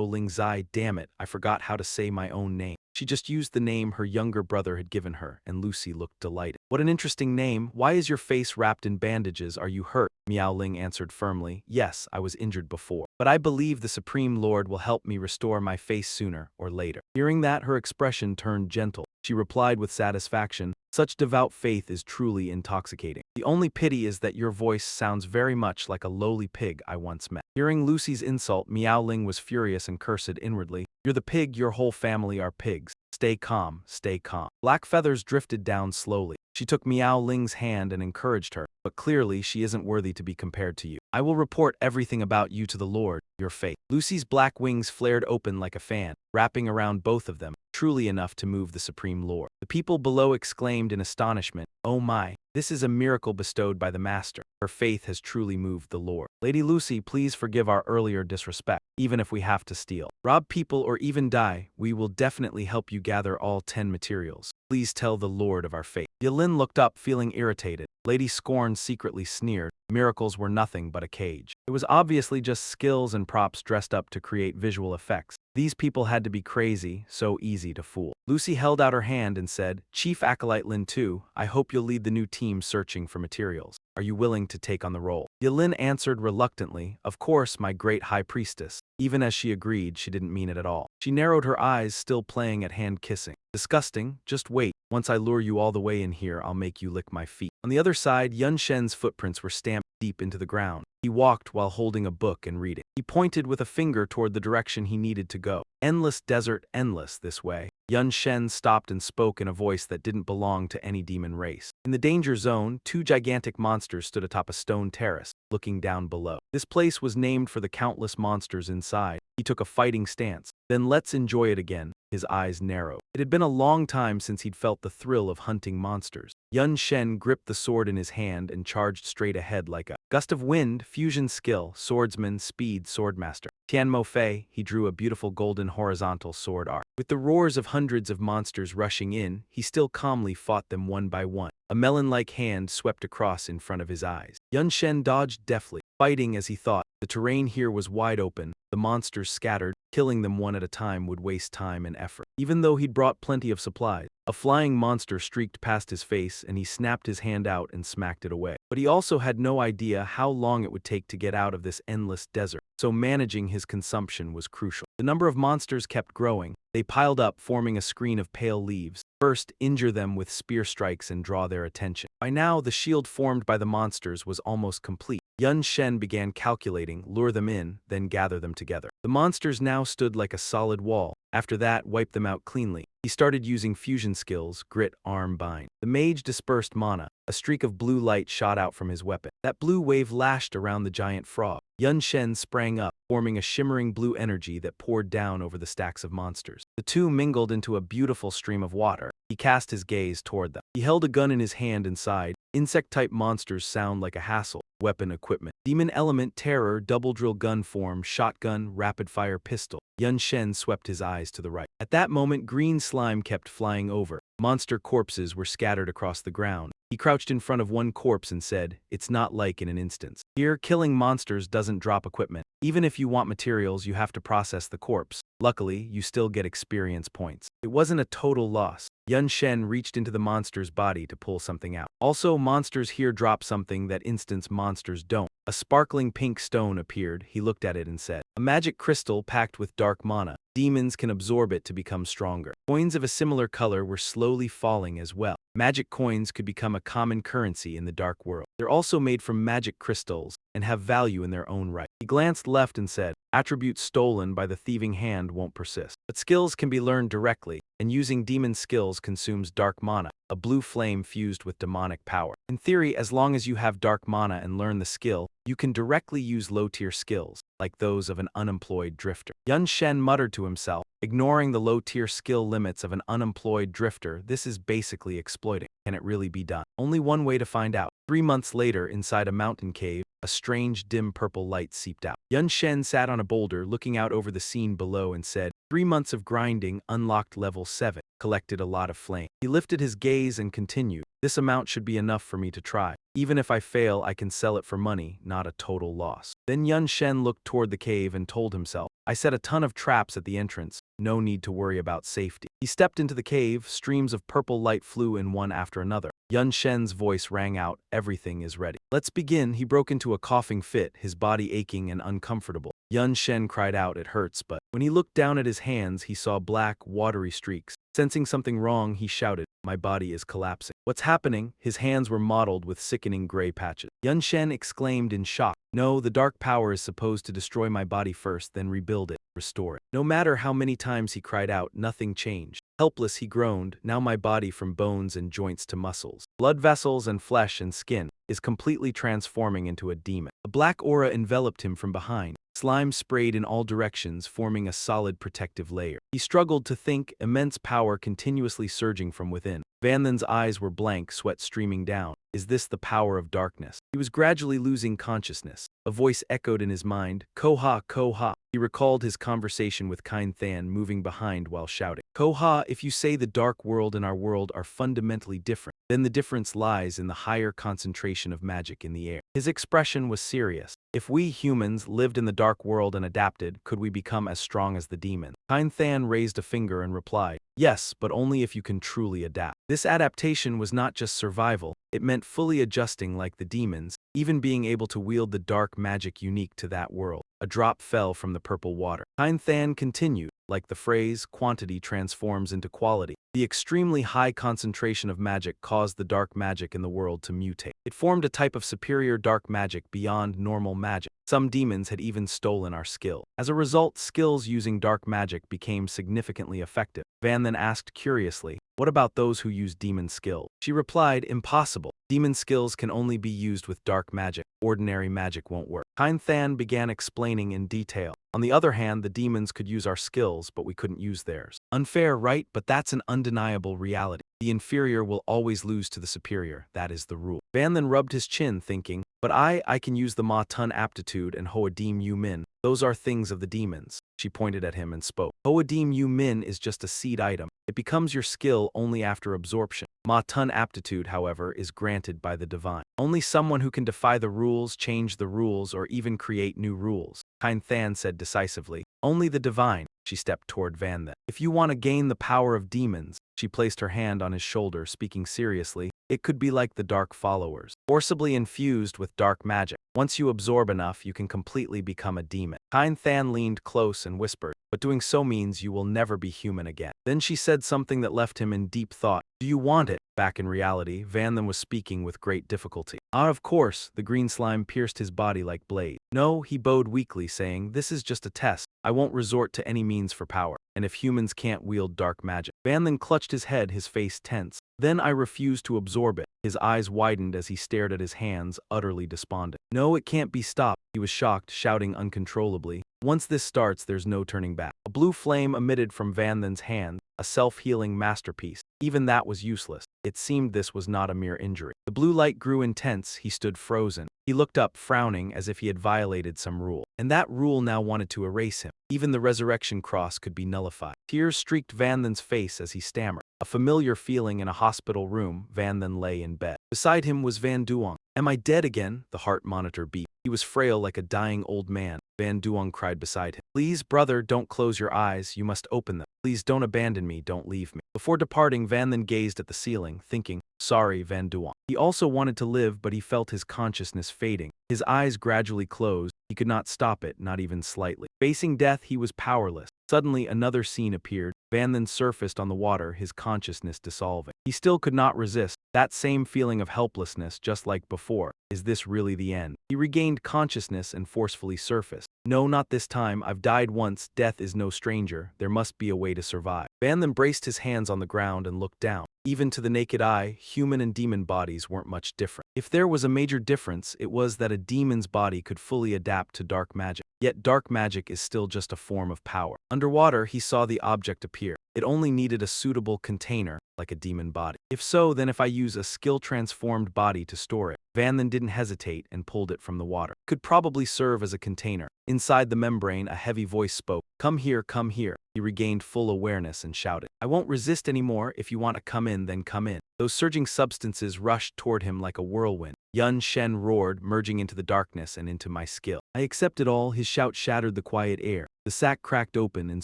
Ling Zai, damn it, I forgot how to say my own name. She just used the name her younger brother had given her, and Lucy looked delighted. What an interesting name. Why is your face wrapped in bandages? Are you hurt? Miao Ling answered firmly. Yes, I was injured before. But I believe the Supreme Lord will help me restore my face sooner or later. Hearing that, her expression turned gentle. She replied with satisfaction, such devout faith is truly intoxicating. The only pity is that your voice sounds very much like a lowly pig I once met. Hearing Lucy's insult, Miao Ling was furious and cursed inwardly. You're the pig, your whole family are pigs. Stay calm, stay calm. Black feathers drifted down slowly. She took Miao Ling's hand and encouraged her, but clearly she isn't worthy to be compared to you. I will report everything about you to the Lord, your fate. Lucy's black wings flared open like a fan, wrapping around both of them, truly enough to move the Supreme Lord. The people below exclaimed in astonishment, oh my, this is a miracle bestowed by the Master. Her faith has truly moved the Lord. Lady Lucy, please forgive our earlier disrespect, even if we have to steal, rob people, or even die. We will definitely help you gather all 10 materials. Please tell the Lord of our fate. Yilin looked up, feeling irritated. Lady Scorn secretly sneered. Miracles were nothing but a cage. It was obviously just skills and props dressed up to create visual effects. These people had to be crazy, so easy to fool. Lucy held out her hand and said, Chief Acolyte Lin Tu, I hope you'll lead the new team searching for materials. Are you willing to take on the role? Yilin answered reluctantly, of course, my great high priestess. Even as she agreed, she didn't mean it at all. She narrowed her eyes, still playing at hand kissing. Disgusting, just wait. Once I lure you all the way in here, I'll make you lick my feet. On the other side, Yun Shen's footprints were stamped deep into the ground. He walked while holding a book and reading. He pointed with a finger toward the direction he needed to go. Endless desert, endless this way. Yun Shen stopped and spoke in a voice that didn't belong to any demon race. In the danger zone, 2 gigantic monsters stood atop a stone terrace, looking down below. This place was named for the countless monsters inside. He took a fighting stance. Then let's enjoy it again. His eyes narrowed. It had been a long time since he'd felt the thrill of hunting monsters. Yun Shen gripped the sword in his hand and charged straight ahead like a gust of wind, fusion skill, swordsman, speed, swordmaster. Tian Mo Fei, he drew a beautiful golden horizontal sword arc. With the roars of hundreds of monsters rushing in, he still calmly fought them one by one. A melon-like hand swept across in front of his eyes. Yun Shen dodged deftly, fighting as he thought. The terrain here was wide open. The monsters scattered. Killing them one at a time would waste time and effort. Even though he'd brought plenty of supplies, a flying monster streaked past his face and he snapped his hand out and smacked it away. But he also had no idea how long it would take to get out of this endless desert, so managing his consumption was crucial. The number of monsters kept growing. They piled up, forming a screen of pale leaves. First, injure them with spear strikes and draw their attention. By now, the shield formed by the monsters was almost complete. Yun Shen began calculating, lure them in, then gather them together. The monsters now stood like a solid wall. After that, wipe them out cleanly. He started using fusion skills, grit, arm, bind. The mage dispersed mana. A streak of blue light shot out from his weapon. That blue wave lashed around the giant frog. Yun Shen sprang up, forming a shimmering blue energy that poured down over the stacks of monsters. The two mingled into a beautiful stream of water. He cast his gaze toward them. He held a gun in his hand and sighed. Insect-type monsters sound like a hassle. Weapon equipment. Demon element, terror, double drill gun form, shotgun, rapid-fire pistol. Yun Shen swept his eyes to the right. At that moment, green slime kept flying over. Monster corpses were scattered across the ground. He crouched in front of one corpse and said, "It's not like in an instance. Here, killing monsters doesn't drop equipment. Even if you want materials, you have to process the corpse. Luckily, you still get experience points." It wasn't a total loss. Yun Shen reached into the monster's body to pull something out. Also, monsters here drop something that instance monsters don't. A sparkling pink stone appeared. He looked at it and said, "A magic crystal packed with dark mana. Demons can absorb it to become stronger." Coins of a similar color were slowly falling as well. Magic coins could become a common currency in the dark world. They're also made from magic crystals and have value in their own right. He glanced left and said, "Attributes stolen by the thieving hand won't persist. But skills can be learned directly, and using demon skills consumes dark mana, a blue flame fused with demonic power. In theory, as long as you have dark mana and learn the skill, you can directly use low-tier skills, like those of an unemployed drifter." Yun Shen muttered to himself, ignoring the low-tier skill limits of an unemployed drifter. This is basically exploiting. Can it really be done? Only one way to find out. 3 months later, inside a mountain cave, a strange dim purple light seeped out. Yun Shen sat on a boulder looking out over the scene below and said, 3 months of grinding unlocked level 7, collected a lot of flame. He lifted his gaze and continued, "This amount should be enough for me to try. Even if I fail, I can sell it for money, not a total loss." Then Yun Shen looked toward the cave and told himself, "I set a ton of traps at the entrance. No need to worry about safety." He stepped into the cave. Streams of purple light flew in one after another. Yun Shen's voice rang out, "Everything is ready. Let's begin." He broke into a coughing fit, his body aching and uncomfortable. Yun Shen cried out, "It hurts," but when he looked down at his hands, he saw black, watery streaks. Sensing something wrong, he shouted, "My body is collapsing." "What's happening?" His hands were mottled with sickening gray patches. Yun Shen exclaimed in shock, "No, the dark power is supposed to destroy my body first, then rebuild it, restore it." No matter how many times he cried out, nothing changed. Helpless, he groaned, "Now my body, from bones and joints to muscles, blood vessels and flesh and skin, is completely transforming into a demon." A black aura enveloped him from behind. Slime sprayed in all directions, forming a solid protective layer. He struggled to think, immense power continuously surging from within. Van Then's eyes were blank, sweat streaming down. Is this the power of darkness? He was gradually losing consciousness. A voice echoed in his mind, "Koha, Koha." He recalled his conversation with Kind Than, moving behind while shouting, "Koha, if you say the dark world and our world are fundamentally different, then the difference lies in the higher concentration of magic in the air." His expression was serious. "If we humans lived in the dark world and adapted, could we become as strong as the demons?" Kind Than raised a finger and replied, "Yes, but only if you can truly adapt." This adaptation was not just survival, it meant fully adjusting like the demons, even being able to wield the dark magic unique to that world. A drop fell from the purple water. Kind Than continued, like the phrase, quantity transforms into quality. The extremely high concentration of magic caused the dark magic in the world to mutate. It formed a type of superior dark magic beyond normal magic. Some demons had even stolen our skill. As a result, skills using dark magic became significantly effective. Van then asked curiously, "What about those who use demon skill?" She replied, "Impossible. Demon skills can only be used with dark magic. Ordinary magic won't work." Kind Than began explaining in detail. "On the other hand, the demons could use our skills, but we couldn't use theirs. Unfair, right? But that's an undeniable reality. The inferior will always lose to the superior. That is the rule." Van then rubbed his chin, thinking, "But I can use the Ma Tun aptitude and Hoadim Yu Min. Those are things of the demons." She pointed at him and spoke. "Hoadim Yu Min is just a seed item. It becomes your skill only after absorption. Ma Tun aptitude, however, is granted by the divine. Only someone who can defy the rules, change the rules, or even create new rules." Kind Than said decisively, "Only the divine." She stepped toward Van Then. "If you want to gain the power of demons," she placed her hand on his shoulder, speaking seriously, "it could be like the dark followers, forcibly infused with dark magic. Once you absorb enough, you can completely become a demon." Kind Than leaned close and whispered, "But doing so means you will never be human again." Then she said something that left him in deep thought. "Do you want it?" Back in reality, Van Then was speaking with great difficulty. "Ah, of course." The green slime pierced his body like blades. "No," he bowed weakly, saying, "This is just a test. I won't resort to any means for power. And if humans can't wield dark magic." Van Then clutched his head, his face tense. "Then I refuse to absorb it." His eyes widened as he stared at his hands, utterly despondent. "No, it can't be stopped." He was shocked, shouting uncontrollably, Once this starts, there's no turning back. A blue flame emitted from Van Then's hand, a self-healing masterpiece. Even that was useless. It seemed this was not a mere injury. The blue light grew intense, he stood frozen. He looked up, frowning, as if he had violated some rule. And that rule now wanted to erase him. Even the resurrection cross could be nullified. Tears streaked Van Then's face as he stammered. A familiar feeling in a hospital room, Van Then lay in bed. Beside him was Van Duong. Am I dead again? The heart monitor beeped. He was frail like a dying old man. Van Duong cried beside him. Please, brother, don't close your eyes. You must open them. Please don't abandon me. Don't leave me. Before departing, Van Then gazed at the ceiling, thinking, sorry, Van Duong. He also wanted to live, but he felt his consciousness fading. His eyes gradually closed. He could not stop it, not even slightly. Facing death, he was powerless. Suddenly, another scene appeared. Van Then surfaced on the water, his consciousness dissolving. He still could not resist. That same feeling of helplessness, just like before. Is this really the end? He regained consciousness and forcefully surfaced. No, not this time. I've died once. Death is no stranger. There must be a way to survive. Van Then braced his hands on the ground and looked down. Even to the naked eye, human and demon bodies weren't much different. If there was a major difference, it was that a demon's body could fully adapt to dark magic. Yet dark magic is still just a form of power. Underwater, he saw the object appear. It only needed a suitable container, like a demon body. If so, then if I use a skill-transformed body to store it. Van Then didn't hesitate and pulled it from the water. It could probably serve as a container. Inside the membrane, a heavy voice spoke. Come here, come here. He regained full awareness and shouted. I won't resist anymore. If you want to come in, then come in. Those surging substances rushed toward him like a whirlwind. Yun Shen roared, merging into the darkness and into my skill. I accept it all. His shout shattered the quiet air. The sack cracked open and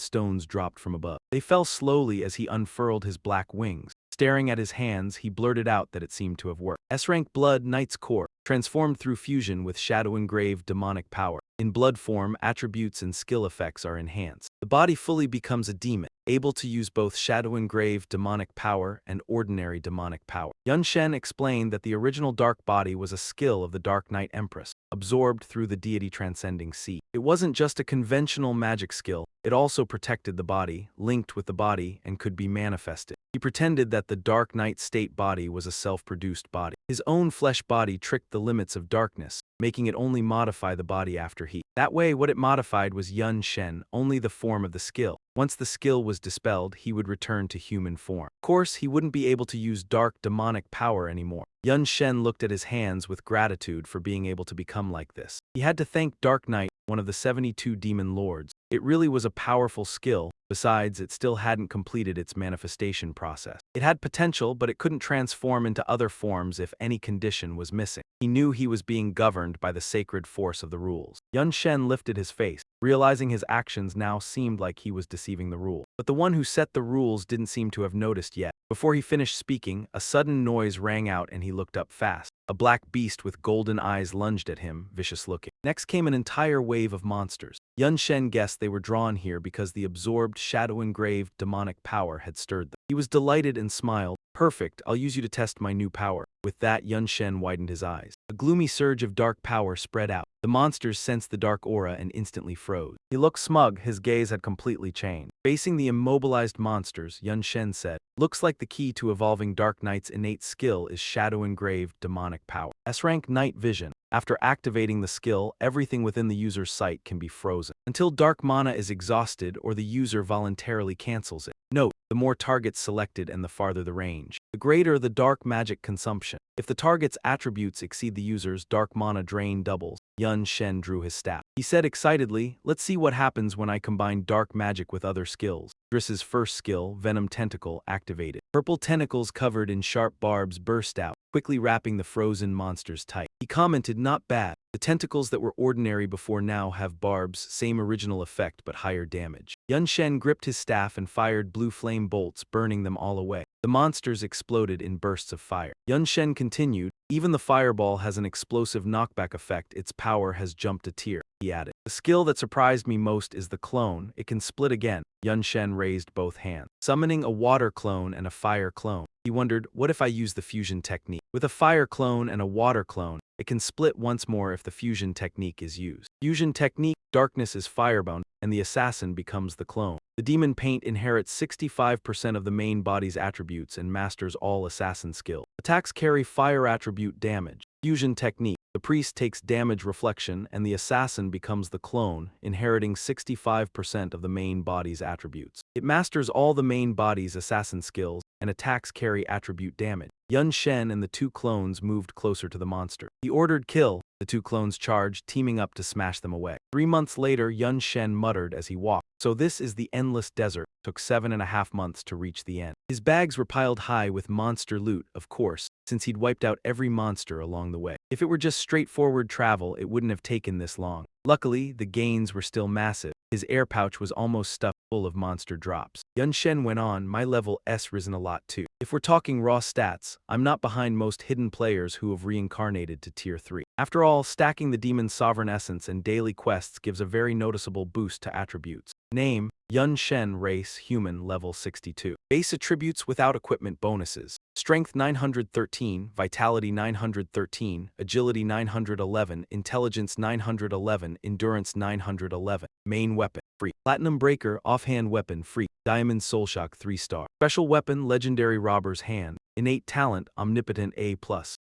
stones dropped from above. They fell slowly as he unfurled his black wings. Staring at his hands, he blurted out that it seemed to have worked. S-rank blood, Knight's core, transformed through fusion with shadow-engraved demonic power. In blood form, attributes and skill effects are enhanced. The body fully becomes a demon, able to use both shadow-engraved demonic power and ordinary demonic power. Yun Shen explained that the original dark body was a skill of the Dark Knight Empress, absorbed through the deity transcending sea. It wasn't just a conventional magic skill, it also protected the body, linked with the body, and could be manifested. He pretended that the Dark Knight state body was a self-produced body. His own flesh body tricked the limits of darkness, making it only modify the body after heat. That way, what it modified was Yun Shen, only the form of the skill. Once the skill was dispelled, he would return to human form. Of course, he wouldn't be able to use dark demonic power anymore. Yun Shen looked at his hands with gratitude for being able to become like this. He had to thank Dark Knight, one of the 72 demon lords. It really was a powerful skill. Besides, it still hadn't completed its manifestation process. It had potential, but it couldn't transform into other forms if any condition was missing. He knew he was being governed by the sacred force of the rules. Yun Shen lifted his face, realizing his actions now seemed like he was deceiving the rule. But the one who set the rules didn't seem to have noticed yet. Before he finished speaking, a sudden noise rang out and he looked up fast. A black beast with golden eyes lunged at him, vicious-looking. Next came an entire wave of monsters. Yun Shen guessed they were drawn here because the absorbed, shadow-engraved demonic power had stirred them. He was delighted and smiled. Perfect, I'll use you to test my new power. With that, Yun Shen widened his eyes. A gloomy surge of dark power spread out. The monsters sensed the dark aura and instantly froze. He looked smug, his gaze had completely changed. Facing the immobilized monsters, Yun Shen said, looks like the key to evolving Dark Knight's innate skill is shadow-engraved demonic power. S-rank Night Vision. After activating the skill, everything within the user's sight can be frozen, until dark mana is exhausted or the user voluntarily cancels it. Note, the more targets selected and the farther the range, the greater the dark magic consumption. If the target's attributes exceed the user's, dark mana drain doubles. Yun Shen drew his staff. He said excitedly, let's see what happens when I combine dark magic with other skills. Driss's first skill, Venom Tentacle, activated. Purple tentacles covered in sharp barbs burst out, quickly wrapping the frozen monsters tight. He commented, not bad. The tentacles that were ordinary before now have barbs, same original effect but higher damage. Yun Shen gripped his staff and fired blue flame bolts, burning them all away. The monsters exploded in bursts of fire. Yun Shen continued, even the fireball has an explosive knockback effect, its power has jumped a tier, he added. The skill that surprised me most is the clone, it can split again. Yun Shen raised both hands, summoning a water clone and a fire clone. He wondered, what if I use the fusion technique? With a fire clone and a water clone, it can split once more if the fusion technique is used. Fusion technique, darkness is firebound, and the assassin becomes the clone. The demon paint inherits 65% of the main body's attributes and masters all assassin skill. Attacks carry fire attribute damage. Fusion technique. The priest takes damage reflection and the assassin becomes the clone, inheriting 65% of the main body's attributes. It masters all the main body's assassin skills, and attacks carry attribute damage. Yun Shen and the two clones moved closer to the monster. He ordered kill. The two clones charged, teaming up to smash them away. 3 months later, Yun Shen muttered as he walked. So this is the endless desert. Took 7.5 months to reach the end. His bags were piled high with monster loot, of course, since he'd wiped out every monster along the way. If it were just straightforward travel, it wouldn't have taken this long. Luckily, the gains were still massive. His air pouch was almost stuffed full of monster drops. Yun Shen went on, my level S risen a lot too. If we're talking raw stats, I'm not behind most hidden players who have reincarnated to tier 3. After all, stacking the demon's sovereign essence and daily quests gives a very noticeable boost to attributes. Name, Yun Shen, race, human, level 62. Base attributes without equipment bonuses. Strength 913, Vitality 913, Agility 911, Intelligence 911, Endurance 911. Main weapon, free. Platinum Breaker, offhand weapon, free. Diamond Soulshock 3-star. Special weapon, Legendary Robber's Hand. Innate talent, Omnipotent A+.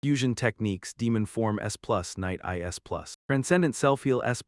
Fusion techniques, Demon Form S+, Night Eye S+. Transcendent Self-Heal S+,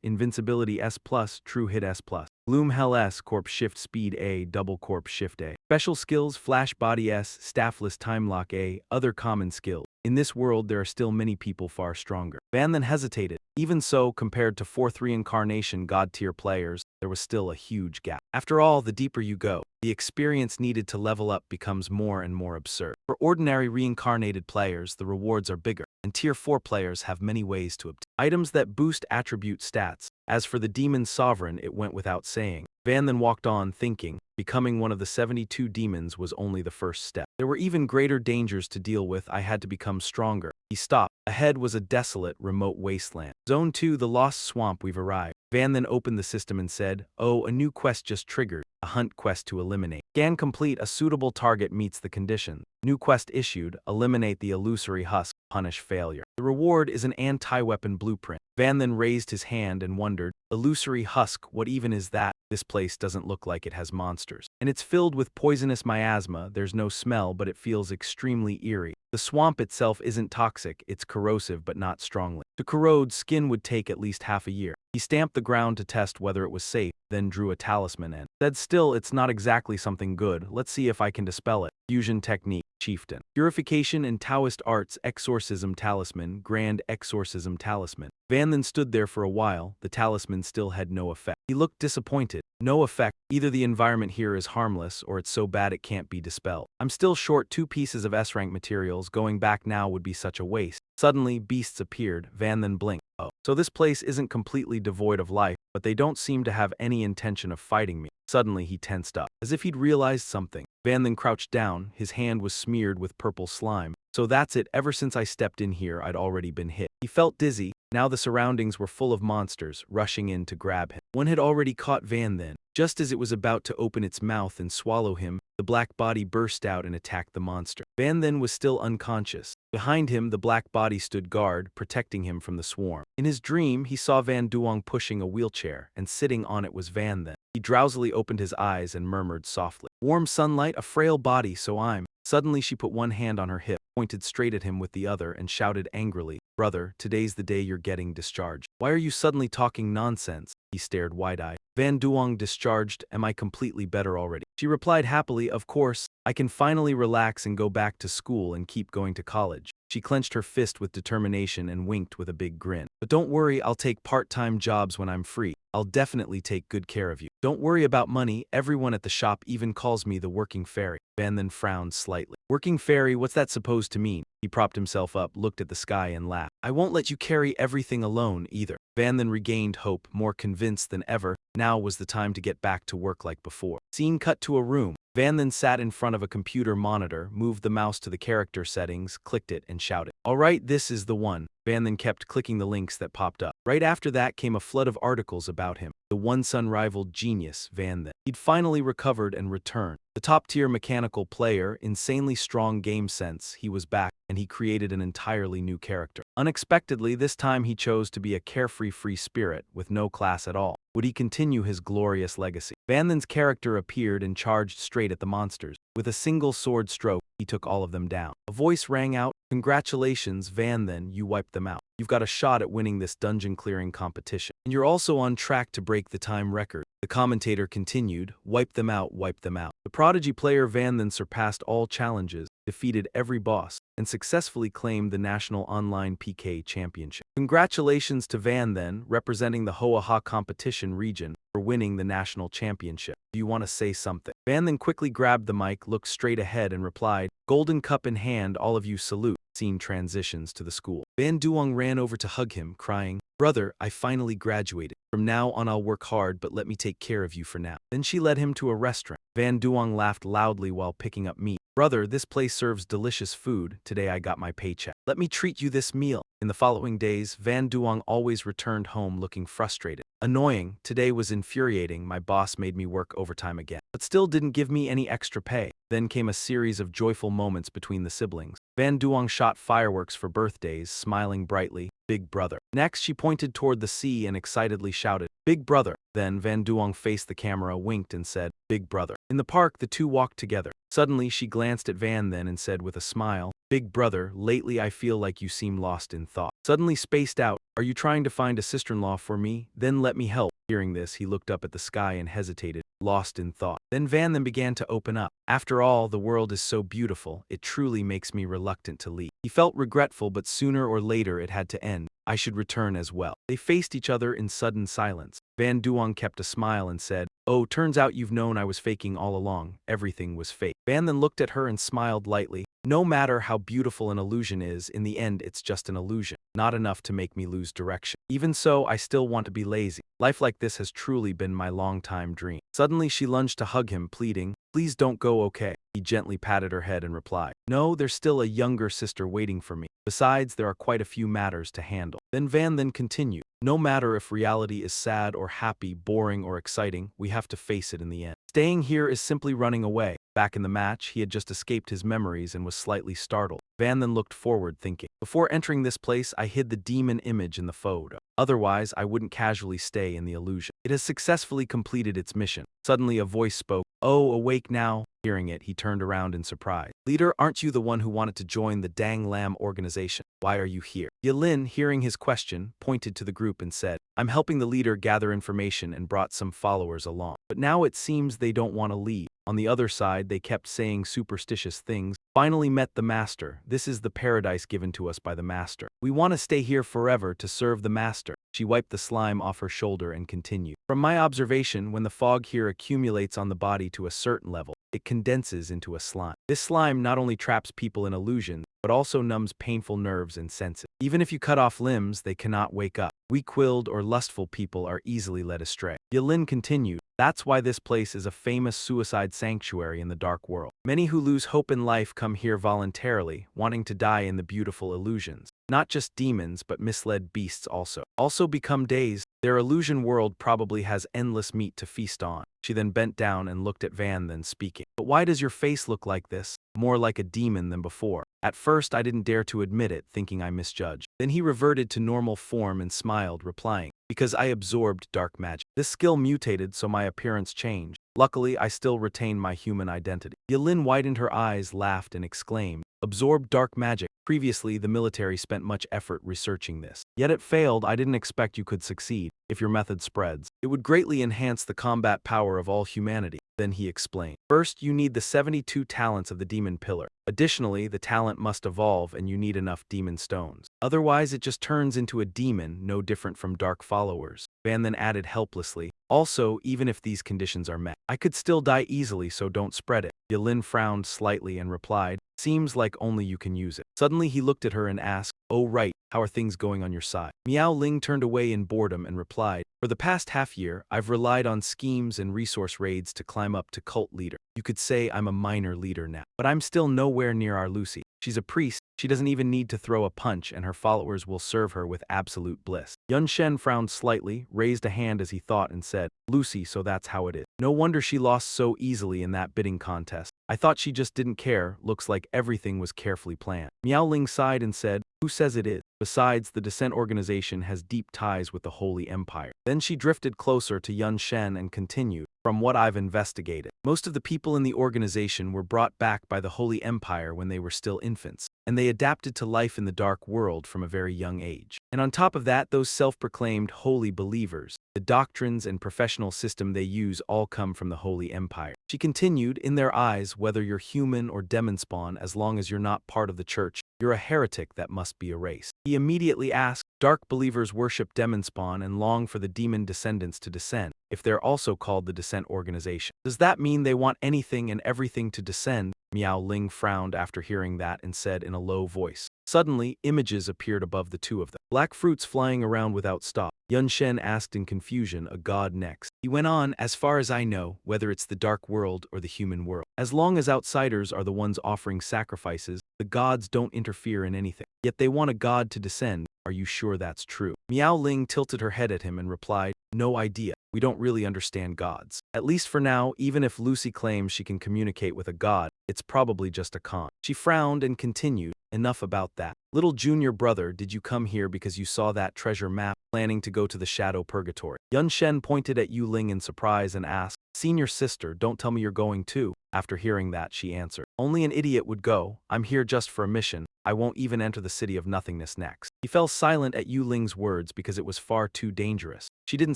Invincibility S+, True Hit S+. Gloom Hell S, Corp Shift Speed A, Double Corp Shift A. Special skills, Flash Body S, Staffless Time Lock A, other common skills. In this world, there are still many people far stronger. Van then hesitated. Even so, compared to 4th reincarnation god-tier players, there was still a huge gap. After all, the deeper you go, the experience needed to level up becomes more and more absurd. For ordinary reincarnated players, the rewards are bigger, and tier 4 players have many ways to obtain items that boost attribute stats. As for the demon's sovereign, it went without saying. Van then walked on, thinking, becoming one of the 72 demons was only the first step. There were even greater dangers to deal with. I had to become stronger. He stopped. Ahead was a desolate, remote wasteland. Zone 2, the Lost Swamp, we've arrived. Van then opened the system and said, oh, a new quest just triggered. A hunt quest to eliminate. Scan complete, a suitable target meets the conditions. New quest issued, eliminate the illusory husk, punish failure. The reward is an anti-weapon blueprint. Van then raised his hand and wondered, illusory husk, what even is that? This place doesn't look like it has monsters. And it's filled with poisonous miasma. There's no smell, but it feels extremely eerie. The swamp itself isn't toxic, it's corrosive but not strongly. To corrode, skin would take at least half a year. He stamped the ground to test whether it was safe, then drew a talisman and said, still, it's not exactly something good. Let's see if I can dispel it. Fusion technique, chieftain. Purification and Taoist arts, exorcism talisman, grand exorcism talisman. Van then stood there for a while. The talisman still had no effect. He looked disappointed. No effect. Either the environment here is harmless or it's so bad it can't be dispelled. I'm still short 2 pieces of S-rank materials. Going back now would be such a waste. Suddenly, beasts appeared. Van then blinked. Oh. So this place isn't completely devoid of life, but they don't seem to have any intention of fighting me. Suddenly he tensed up, as if he'd realized something. Van then crouched down. His hand was smeared with purple slime. So that's it. Ever since I stepped in here, I'd already been hit. He felt dizzy. Now the surroundings were full of monsters, rushing in to grab him. One had already caught Van then. Just as it was about to open its mouth and swallow him, the black body burst out and attacked the monster. Van then was still unconscious. Behind him, the black body stood guard, protecting him from the swarm. In his dream, he saw Van Duong pushing a wheelchair, and sitting on it was Van then. He drowsily opened his eyes and murmured softly, warm sunlight, a frail body, so I'm. Suddenly she put one hand on her hip, pointed straight at him with the other, and shouted angrily, brother, today's the day you're getting discharged. Why are you suddenly talking nonsense? He stared wide-eyed. Van Duong discharged, am I completely better already? She replied happily, of course, I can finally relax and go back to school and keep going to college. She clenched her fist with determination and winked with a big grin. But don't worry, I'll take part-time jobs when I'm free. I'll definitely take good care of you. Don't worry about money, everyone at the shop even calls me the working fairy. Van then frowned slightly. Working fairy, what's that supposed to mean? He propped himself up, looked at the sky and laughed. I won't let you carry everything alone either. Van then regained hope, more convinced than ever. Now was the time to get back to work like before. Scene cut to a room. Van then sat in front of a computer monitor, moved the mouse to the character settings, clicked it, and shouted, all right, this is the one. Van then kept clicking the links that popped up. Right after that came a flood of articles about him. The once unrivaled genius, Van then. He'd finally recovered and returned. The top-tier mechanical player, insanely strong game sense, he was back, and he created an entirely new character. Unexpectedly, this time he chose to be a carefree free spirit with no class at all. Would he continue his glorious legacy? Van Then's character appeared and charged straight at the monsters. With a single sword stroke, he took all of them down. A voice rang out, "Congratulations, Van Then, you wiped them out. You've got a shot at winning this dungeon-clearing competition. And you're also on track to break the time record." The commentator continued, "Wipe them out, wipe them out." The prodigy player Van Then surpassed all challenges, defeated every boss, and successfully claimed the National Online PK Championship. Congratulations to Van Then, representing the Hoaha competition region, for winning the national championship. Do you want to say something? Van Then quickly grabbed the mic, looked straight ahead, and replied, "Golden cup in hand, all of you salute." Scene transitions to the school. Van Duong ran over to hug him, crying, "Brother, I finally graduated. From now on I'll work hard, but let me take care of you for now." Then she led him to a restaurant. Van Duong laughed loudly while picking up meat. "Brother, this place serves delicious food. Today I got my paycheck. Let me treat you this meal." In the following days, Van Duong always returned home looking frustrated. "Annoying, today was infuriating, my boss made me work overtime again, but still didn't give me any extra pay." Then came a series of joyful moments between the siblings. Van Duong shot fireworks for birthdays, smiling brightly, "Big brother." Next, she pointed toward the sea and excitedly shouted, "Big brother." Then Van Duong faced the camera, winked, and said, "Big brother." In the park, the two walked together. Suddenly, she glanced at Van Then and said with a smile, "Big brother, lately I feel like you seem lost in thought." Suddenly spaced out, "Are you trying to find a sister-in-law for me? Then let me help." Hearing this, he looked up at the sky and hesitated, lost in thought. Then Van Then began to open up. "After all, the world is so beautiful, it truly makes me reluctant to leave." He felt regretful, but sooner or later it had to end. "I should return as well." They faced each other in sudden silence. Van Duong kept a smile and said, "Oh, turns out you've known I was faking all along. Everything was fake." Van then looked at her and smiled lightly. "No matter how beautiful an illusion is, in the end it's just an illusion. Not enough to make me lose direction. Even so, I still want to be lazy. Life like this has truly been my long-time dream." Suddenly she lunged to hug him, pleading, "Please don't go, okay?" He gently patted her head and replied, "No, there's still a younger sister waiting for me. Besides, there are quite a few matters to handle." Then Van then continued, "No matter if reality is sad or happy, boring or exciting, we have to face it in the end. Staying here is simply running away." Back in the match, he had just escaped his memories and was slightly startled. Van then looked forward, thinking, "Before entering this place, I hid the demon image in the photo. Otherwise, I wouldn't casually stay in the illusion. It has successfully completed its mission." Suddenly a voice spoke, "Oh, awake now." Hearing it, he turned around in surprise. "Leader, aren't you the one who wanted to join the Dang Lam organization? Why are you here?" Yilin, hearing his question, pointed to the group and said, "I'm helping the leader gather information and brought some followers along. But now it seems they don't want to leave. On the other side, they kept saying superstitious things. Finally met the master. This is the paradise given to us by the master. We want to stay here forever to serve the master." She wiped the slime off her shoulder and continued, "From my observation, when the fog here accumulates on the body to a certain level, it condenses into a slime. This slime not only traps people in illusions, but also numbs painful nerves and senses. Even if you cut off limbs, they cannot wake up. Weak-willed or lustful people are easily led astray." Yilin continued, "That's why this place is a famous suicide sanctuary in the dark world. Many who lose hope in life come here voluntarily, wanting to die in the beautiful illusions. Not just demons, but misled beasts also become dazed. Their illusion world probably has endless meat to feast on." She then bent down and looked at Van Then, speaking, "But why does your face look like this? More like a demon than before." At first I didn't dare to admit it, thinking I misjudged. Then he reverted to normal form and smiled, replying, "Because I absorbed dark magic. This skill mutated, so my appearance changed. Luckily, I still retain my human identity." Yilin widened her eyes, laughed, and exclaimed, "Absorbed dark magic. Previously, the military spent much effort researching this. Yet it failed. I didn't expect you could succeed. If your method spreads, it would greatly enhance the combat power of all humanity." Then he explained, "First, you need the 72 talents of the demon pillar. Additionally, the talent must evolve and you need enough demon stones. Otherwise, it just turns into a demon, no different from dark followers." Van then added helplessly, "Also, even if these conditions are met, I could still die easily, so don't spread it." Yilin frowned slightly and replied, "Seems like only you can use it." Suddenly he looked at her and asked, "Oh right, how are things going on your side?" Miao Ling turned away in boredom and replied, "For the past half-year, I've relied on schemes and resource raids to climb up to cult leader. You could say I'm a minor leader now. But I'm still nowhere near our Lucy. She's a priest, she doesn't even need to throw a punch and her followers will serve her with absolute bliss." Yun Shen frowned slightly, raised a hand as he thought and said, "Lucy, so that's how it is. No wonder she lost so easily in that bidding contest. I thought she just didn't care, looks like everything was carefully planned." Miao Ling sighed and said, Who says it is? Besides, the Descent organization has deep ties with the Holy Empire. Then she drifted closer to Yun Shen and continued, from what I've investigated, most of the people in the organization were brought back by the Holy Empire when they were still infants, and they adapted to life in the dark world from a very young age. And on top of that, those self-proclaimed holy believers, the doctrines and professional system they use all come from the Holy Empire. She continued, in their eyes, whether you're human or demon spawn, as long as you're not part of the church, you're a heretic that must be erased. He immediately asked, dark believers worship demon spawn and long for the demon descendants to descend, if they're also called the Descent organization. Does that mean they want anything and everything to descend? Miao Ling frowned after hearing that and said in a low voice. Suddenly, images appeared above the two of them. Black fruits flying around without stop. Yun Shen asked in confusion, a god next. He went on, as far as I know, whether it's the dark world or the human world, as long as outsiders are the ones offering sacrifices, the gods don't interfere in anything. Yet they want a god to descend. Are you sure that's true? Miao Ling tilted her head at him and replied, no idea. We don't really understand gods. At least for now, even if Lucy claims she can communicate with a god, it's probably just a con. She frowned and continued, enough about that. Little junior brother, did you come here because you saw that treasure map, planning to go to the Shadow Purgatory? Yun Shen pointed at Yu Ling in surprise and asked, senior sister, don't tell me you're going too. After hearing that, she answered, only an idiot would go. I'm here just for a mission. I won't even enter the city of nothingness next. He fell silent at Yu Ling's words because it was far too dangerous. She didn't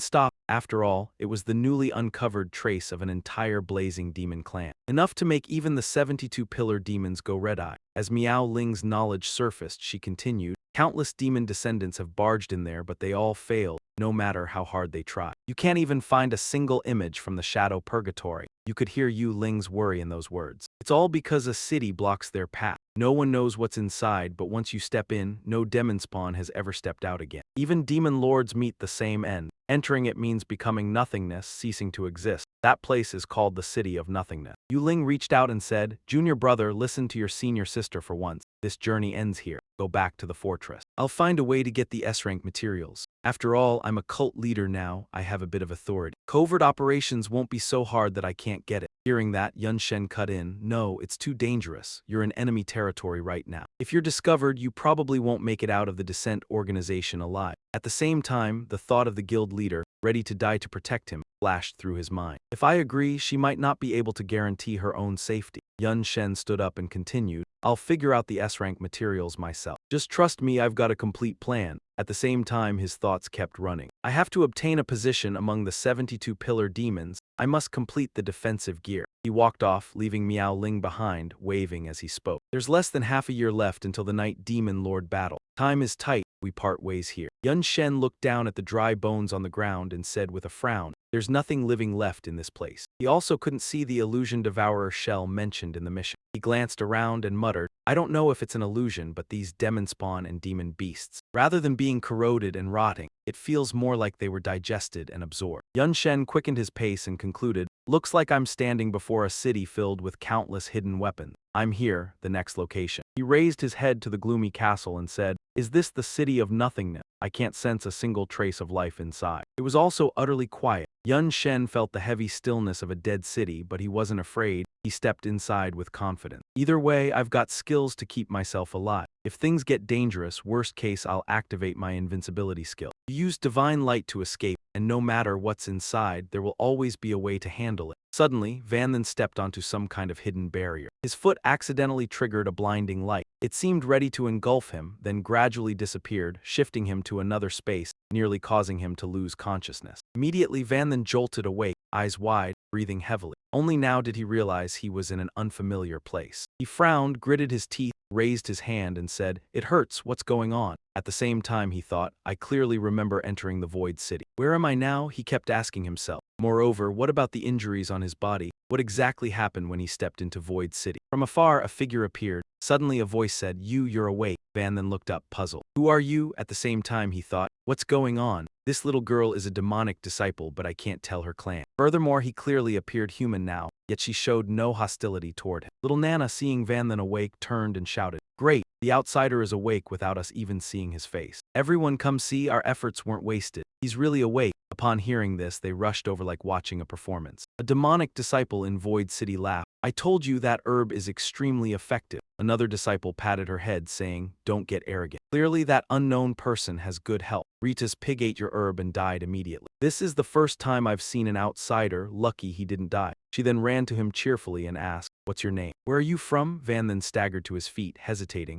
stop. After all, it was the newly uncovered trace of an entire blazing demon clan. Enough to make even the 72 pillar demons go red-eye. As Miao Ling's knowledge surfaced, she continued, countless demon descendants have barged in there, but they all failed, no matter how hard they try. You can't even find a single image from the Shadow Purgatory. You could hear Yu Ling's worry in those words. It's all because a city blocks their path. No one knows what's inside, but once you step in, no demon spawn has ever stepped out again. Even demon lords meet the same end. Entering it means becoming nothingness, ceasing to exist. That place is called the City of Nothingness. Yu Ling reached out and said, junior brother, listen to your senior sister for once. This journey ends here. Go back to the fortress. I'll find a way to get the S-rank materials. After all, I'm a cult leader now. I have a bit of authority. Covert operations won't be so hard that I can't get it. Hearing that, Yun Shen cut in. No, it's too dangerous. You're in enemy territory right now. If you're discovered, you probably won't make it out of the Descent organization alive. At the same time, the thought of the guild leader, ready to die to protect him, flashed through his mind. If I agree, she might not be able to guarantee her own safety. Yun Shen stood up and continued, I'll figure out the S-rank materials myself. Just trust me, I've got a complete plan. At the same time, his thoughts kept running. I have to obtain a position among the 72 pillar demons. I must complete the defensive gear. He walked off, leaving Miao Ling behind, waving as he spoke. There's less than half a year left until the Night Demon Lord battle. Time is tight. We part ways here. Yun Shen looked down at the dry bones on the ground and said with a frown, there's nothing living left in this place. He also couldn't see the illusion devourer shell mentioned in the mission. He glanced around and muttered, I don't know if it's an illusion, but these demon spawn and demon beasts, rather than being corroded and rotting, it feels more like they were digested and absorbed. Yun Shen quickened his pace and concluded, looks like I'm standing before a city filled with countless hidden weapons. I'm here, the next location. He raised his head to the gloomy castle and said, is this the city of nothingness? I can't sense a single trace of life inside. It was also utterly quiet. Yun Shen felt the heavy stillness of a dead city, but he wasn't afraid. He stepped inside with confidence. Either way, I've got skills to keep myself alive. If things get dangerous, worst case, I'll activate my invincibility skill. You use divine light to escape, and no matter what's inside, there will always be a way to handle it. Suddenly, Van then stepped onto some kind of hidden barrier. His foot accidentally triggered a blinding light. It seemed ready to engulf him, then gradually disappeared, shifting him to another space, nearly causing him to lose consciousness. Immediately, Van then jolted awake, eyes wide, breathing heavily. Only now did he realize he was in an unfamiliar place. He frowned, gritted his teeth, raised his hand and said, it hurts, what's going on? At the same time, he thought, I clearly remember entering the Void City. Where am I now? He kept asking himself. Moreover, what about the injuries on his body? What exactly happened when he stepped into Void City? From afar, a figure appeared. Suddenly, a voice said, you're awake. Van then looked up, puzzled. Who are you? At the same time, he thought, what's going on? This little girl is a demonic disciple, but I can't tell her clan. Furthermore, he clearly appeared human now, yet she showed no hostility toward him. Little Nana, seeing Van then awake, turned and shouted, great, the outsider is awake without us even seeing his face. Everyone come see, our efforts weren't wasted. He's really awake. Upon hearing this, they rushed over like watching a performance. A demonic disciple in Void City laughed. I told you that herb is extremely effective. Another disciple patted her head, saying, don't get arrogant. Clearly that unknown person has good health. Rita's pig ate your herb and died immediately. This is the first time I've seen an outsider, lucky he didn't die. She then ran to him cheerfully and asked, "What's your name?" "Where are you from?" Van then staggered to his feet, hesitating.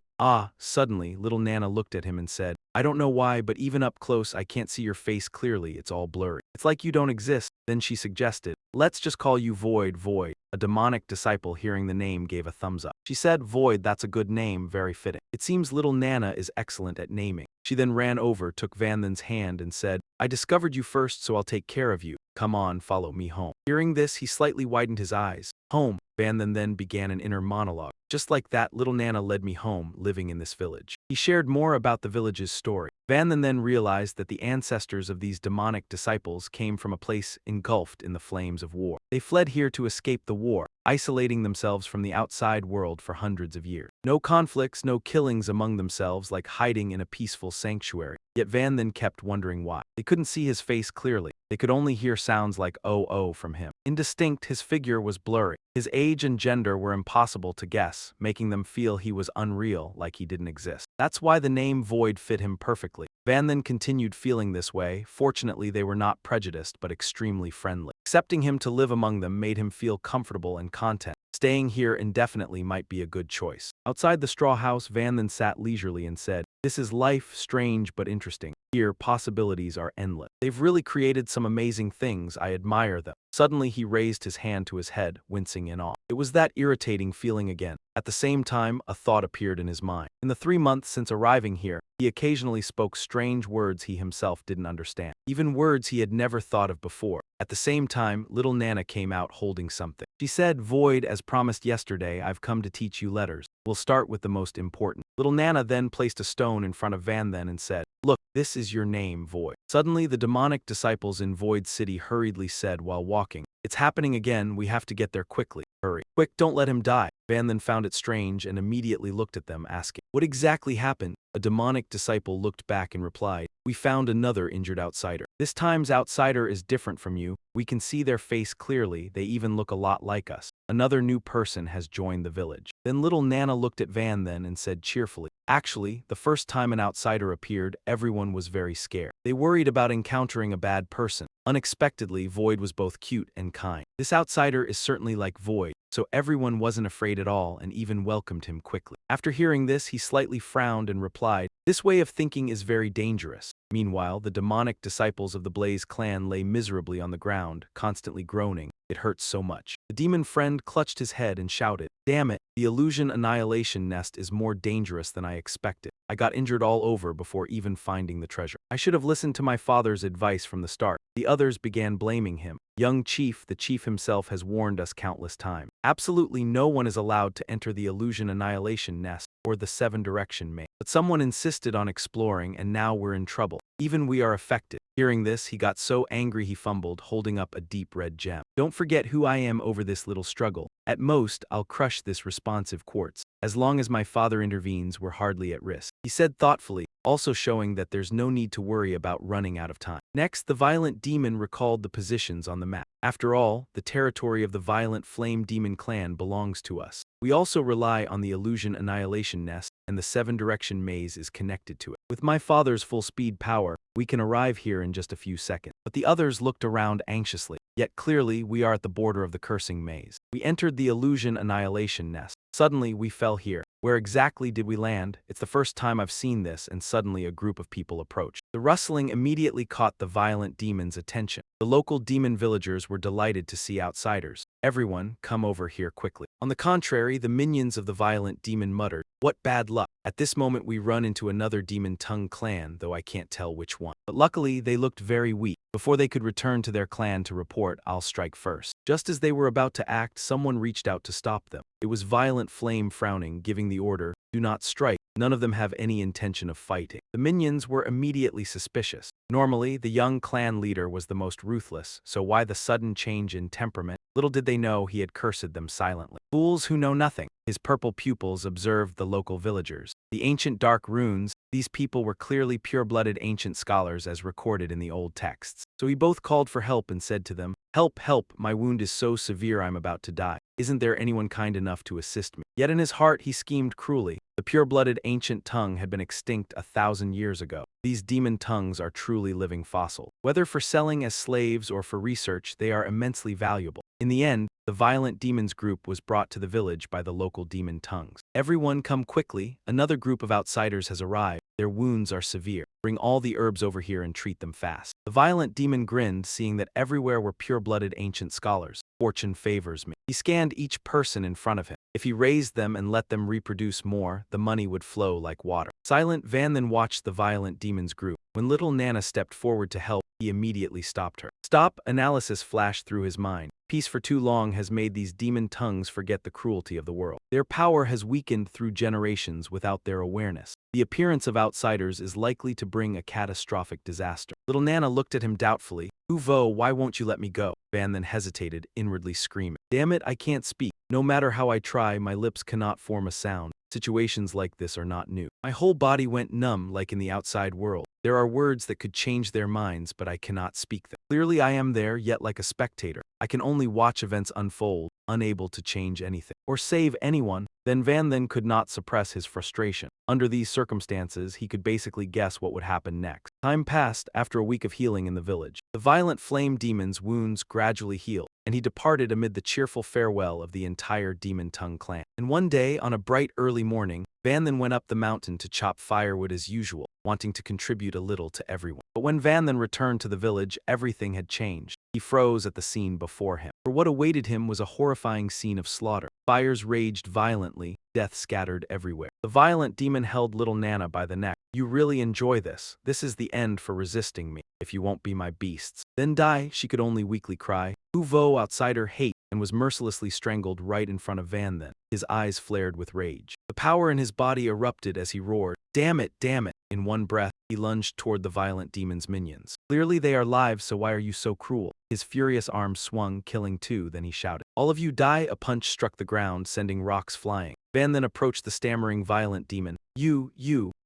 Suddenly, little Nana looked at him and said, "I don't know why, but even up close I can't see your face clearly, it's all blurry. It's like you don't exist." Then she suggested, "Let's just call you Void, Void." A demonic disciple hearing the name gave a thumbs up. She said, "Void, that's a good name, very fitting. It seems little Nana is excellent at naming." She then ran over, took Van Then's hand and said, "I discovered you first, so I'll take care of you. Come on, follow me home." Hearing this, he slightly widened his eyes. "Home." Van then began an inner monologue. "Just like that, little Nana led me home, living in this village." He shared more about the village's story. Van then realized that the ancestors of these demonic disciples came from a place engulfed in the flames of war. They fled here to escape the war, isolating themselves from the outside world for hundreds of years. No conflicts, no killings among themselves, like hiding in a peaceful sanctuary. Yet Van then kept wondering why. They couldn't see his face clearly. They could only hear sounds like "oh oh" from him. Indistinct, his figure was blurry. His age and gender were impossible to guess, making them feel he was unreal, like he didn't exist. That's why the name Void fit him perfectly. Van then continued feeling this way. Fortunately, they were not prejudiced, but extremely friendly. Accepting him to live among them made him feel comfortable and content. Staying here indefinitely might be a good choice. Outside the straw house, Van then sat leisurely and said, "This is life, strange but interesting. Here, possibilities are endless. They've really created some amazing things. I admire them." Suddenly, he raised his hand to his head, wincing in awe. It was that irritating feeling again. At the same time, a thought appeared in his mind. In the 3 months since arriving here, he occasionally spoke strange words he himself didn't understand, even words he had never thought of before. At the same time, little Nana came out holding something. She said, "Void, as promised yesterday, I've come to teach you letters. We'll start with the most important." Little Nana then placed a stone in front of Van Then and said, "Look, this is your name, Void." Suddenly, the demonic disciples in Void City hurriedly said while walking, "It's happening again, we have to get there quickly. Hurry. Quick, don't let him die." Van then found it strange and immediately looked at them, asking, "What exactly happened?" A demonic disciple looked back and replied, "We found another injured outsider. This time's outsider is different from you. We can see their face clearly, they even look a lot like us. Another new person has joined the village." Then little Nana looked at Van then and said cheerfully, "Actually, the first time an outsider appeared, everyone was very scared. They worried about encountering a bad person. Unexpectedly, Void was both cute and kind. This outsider is certainly like Void, so everyone wasn't afraid at all and even welcomed him quickly." After hearing this, he slightly frowned and replied, "This way of thinking is very dangerous." Meanwhile, the demonic disciples of the Blaze clan lay miserably on the ground, constantly groaning. It hurt so much. The demon friend clutched his head and shouted, "Damn it, the illusion annihilation nest is more dangerous than I expected. I got injured all over before even finding the treasure. I should have listened to my father's advice from the start." The others began blaming him. "Young chief, the chief himself has warned us countless times. Absolutely no one is allowed to enter the illusion annihilation nest or the 7-direction maze. But someone insisted on exploring and now we're in trouble. Even we are affected." Hearing this, he got so angry he fumbled, holding up a deep red gem. "Don't forget who I am over this little struggle. At most, I'll crush this responsive quartz. As long as my father intervenes, we're hardly at risk," he said thoughtfully, also showing that there's no need to worry about running out of time. Next, the violent demon recalled the positions on the map. "After all, the territory of the violent flame demon clan belongs to us. We also rely on the illusion annihilation nest, and the 7-direction maze is connected to it. With my father's full speed power, we can arrive here in just a few seconds." But the others looked around anxiously. Yet clearly, we are at the border of the cursing maze. We entered the illusion annihilation nest. Suddenly, we fell here. Where exactly did we land? It's the first time I've seen this, and suddenly a group of people approached. The rustling immediately caught the violent demon's attention. The local demon villagers were delighted to see outsiders. "Everyone, come over here quickly." On the contrary, the minions of the violent demon muttered, "What bad luck." At this moment we run into another demon tongue clan, though I can't tell which one. But luckily, they looked very weak. Before they could return to their clan to report, "I'll strike first." Just as they were about to act, someone reached out to stop them. It was Violent Flame frowning, giving the order, "Do not strike." None of them have any intention of fighting. The minions were immediately suspicious. Normally, the young clan leader was the most ruthless, so why the sudden change in temperament? Little did they know he had cursed them silently. Fools who know nothing. His purple pupils observed the local villagers. The ancient dark runes, these people were clearly pure-blooded ancient scholars as recorded in the old texts. So he both called for help and said to them, "Help, help, my wound is so severe I'm about to die. Isn't there anyone kind enough to assist me?" Yet in his heart he schemed cruelly. The pure-blooded ancient tongue had been extinct 1,000 years ago. These demon tongues are truly living fossils. Whether for selling as slaves or for research, they are immensely valuable. In the end, the violent demons group was brought to the village by the local demon tongues. Everyone come quickly, another group of outsiders has arrived. Their wounds are severe. Bring all the herbs over here and treat them fast. The violent demon grinned, seeing that everywhere were pure-blooded ancient scholars. Fortune favors me. He scanned each person in front of him. If he raised them and let them reproduce more, the money would flow like water. Silent Van then watched the violent demons group. When little Nana stepped forward to help, he immediately stopped her. Stop! Analysis flashed through his mind. Peace for too long has made these demon tongues forget the cruelty of the world. Their power has weakened through generations without their awareness. The appearance of outsiders is likely to bring a catastrophic disaster. Little Nana looked at him doubtfully. Uvo, why won't you let me go? Van then hesitated, inwardly screaming. Damn it, I can't speak. No matter how I try, my lips cannot form a sound. Situations like this are not new. My whole body went numb like in the outside world. There are words that could change their minds, but I cannot speak them. Clearly I am there, yet like a spectator. I can only watch events unfold, unable to change anything or save anyone. Then Van could not suppress his frustration. Under these circumstances, he could basically guess what would happen next. Time passed after a week of healing in the village. The violent flame demon's wounds gradually healed, and he departed amid the cheerful farewell of the entire Demon Tongue clan. And one day, on a bright early morning, Van went up the mountain to chop firewood as usual, wanting to contribute a little to everyone. But when Van returned to the village, everything had changed. He froze at the scene before him. For what awaited him was a horrifying scene of slaughter. Fires raged violently, death scattered everywhere. The violent demon held little Nana by the neck. You really enjoy this. This is the end for resisting me, if you won't be my beasts. Then die, she could only weakly cry. Uvo, outsider, hate, and was mercilessly strangled right in front of Van. His eyes flared with rage. The power in his body erupted as he roared, damn it, damn it. In one breath, he lunged toward the violent demon's minions. Clearly they are live, so why are you so cruel? His furious arm swung, killing two, then he shouted, all of you die. A punch struck the ground, sending rocks flying. Van approached the stammering violent demon. You.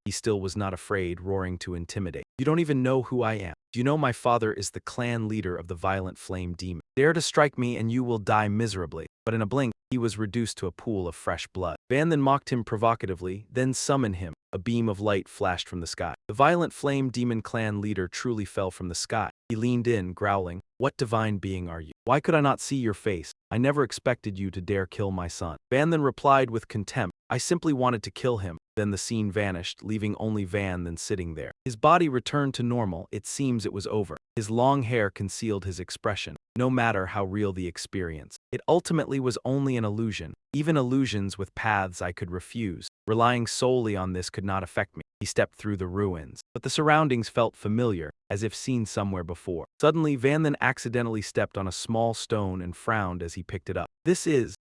He still was not afraid, roaring to intimidate. You don't even know who I am. Do you know my father is the clan leader of the violent flame demon? Dare to strike me and you will die miserably. But in a blink, he was reduced to a pool of fresh blood. Van mocked him provocatively, then summoned him. A beam of light flashed from the sky. The violent flame demon clan leader truly fell from the sky. He leaned in, growling, what divine being are you? Why could I not see your face? I never expected you to dare kill my son. Van replied with contempt, I simply wanted to kill him. Then the scene vanished, leaving only Van sitting there. His body returned to normal. It seems it was over. His long hair concealed his expression. No matter how real the experience, it ultimately was only an illusion. Even illusions with paths I could refuse. Relying solely on this could not affect me. He stepped through the ruins, but the surroundings felt familiar, as if seen somewhere before. Suddenly, Van accidentally stepped on a small stone and frowned as he picked it up.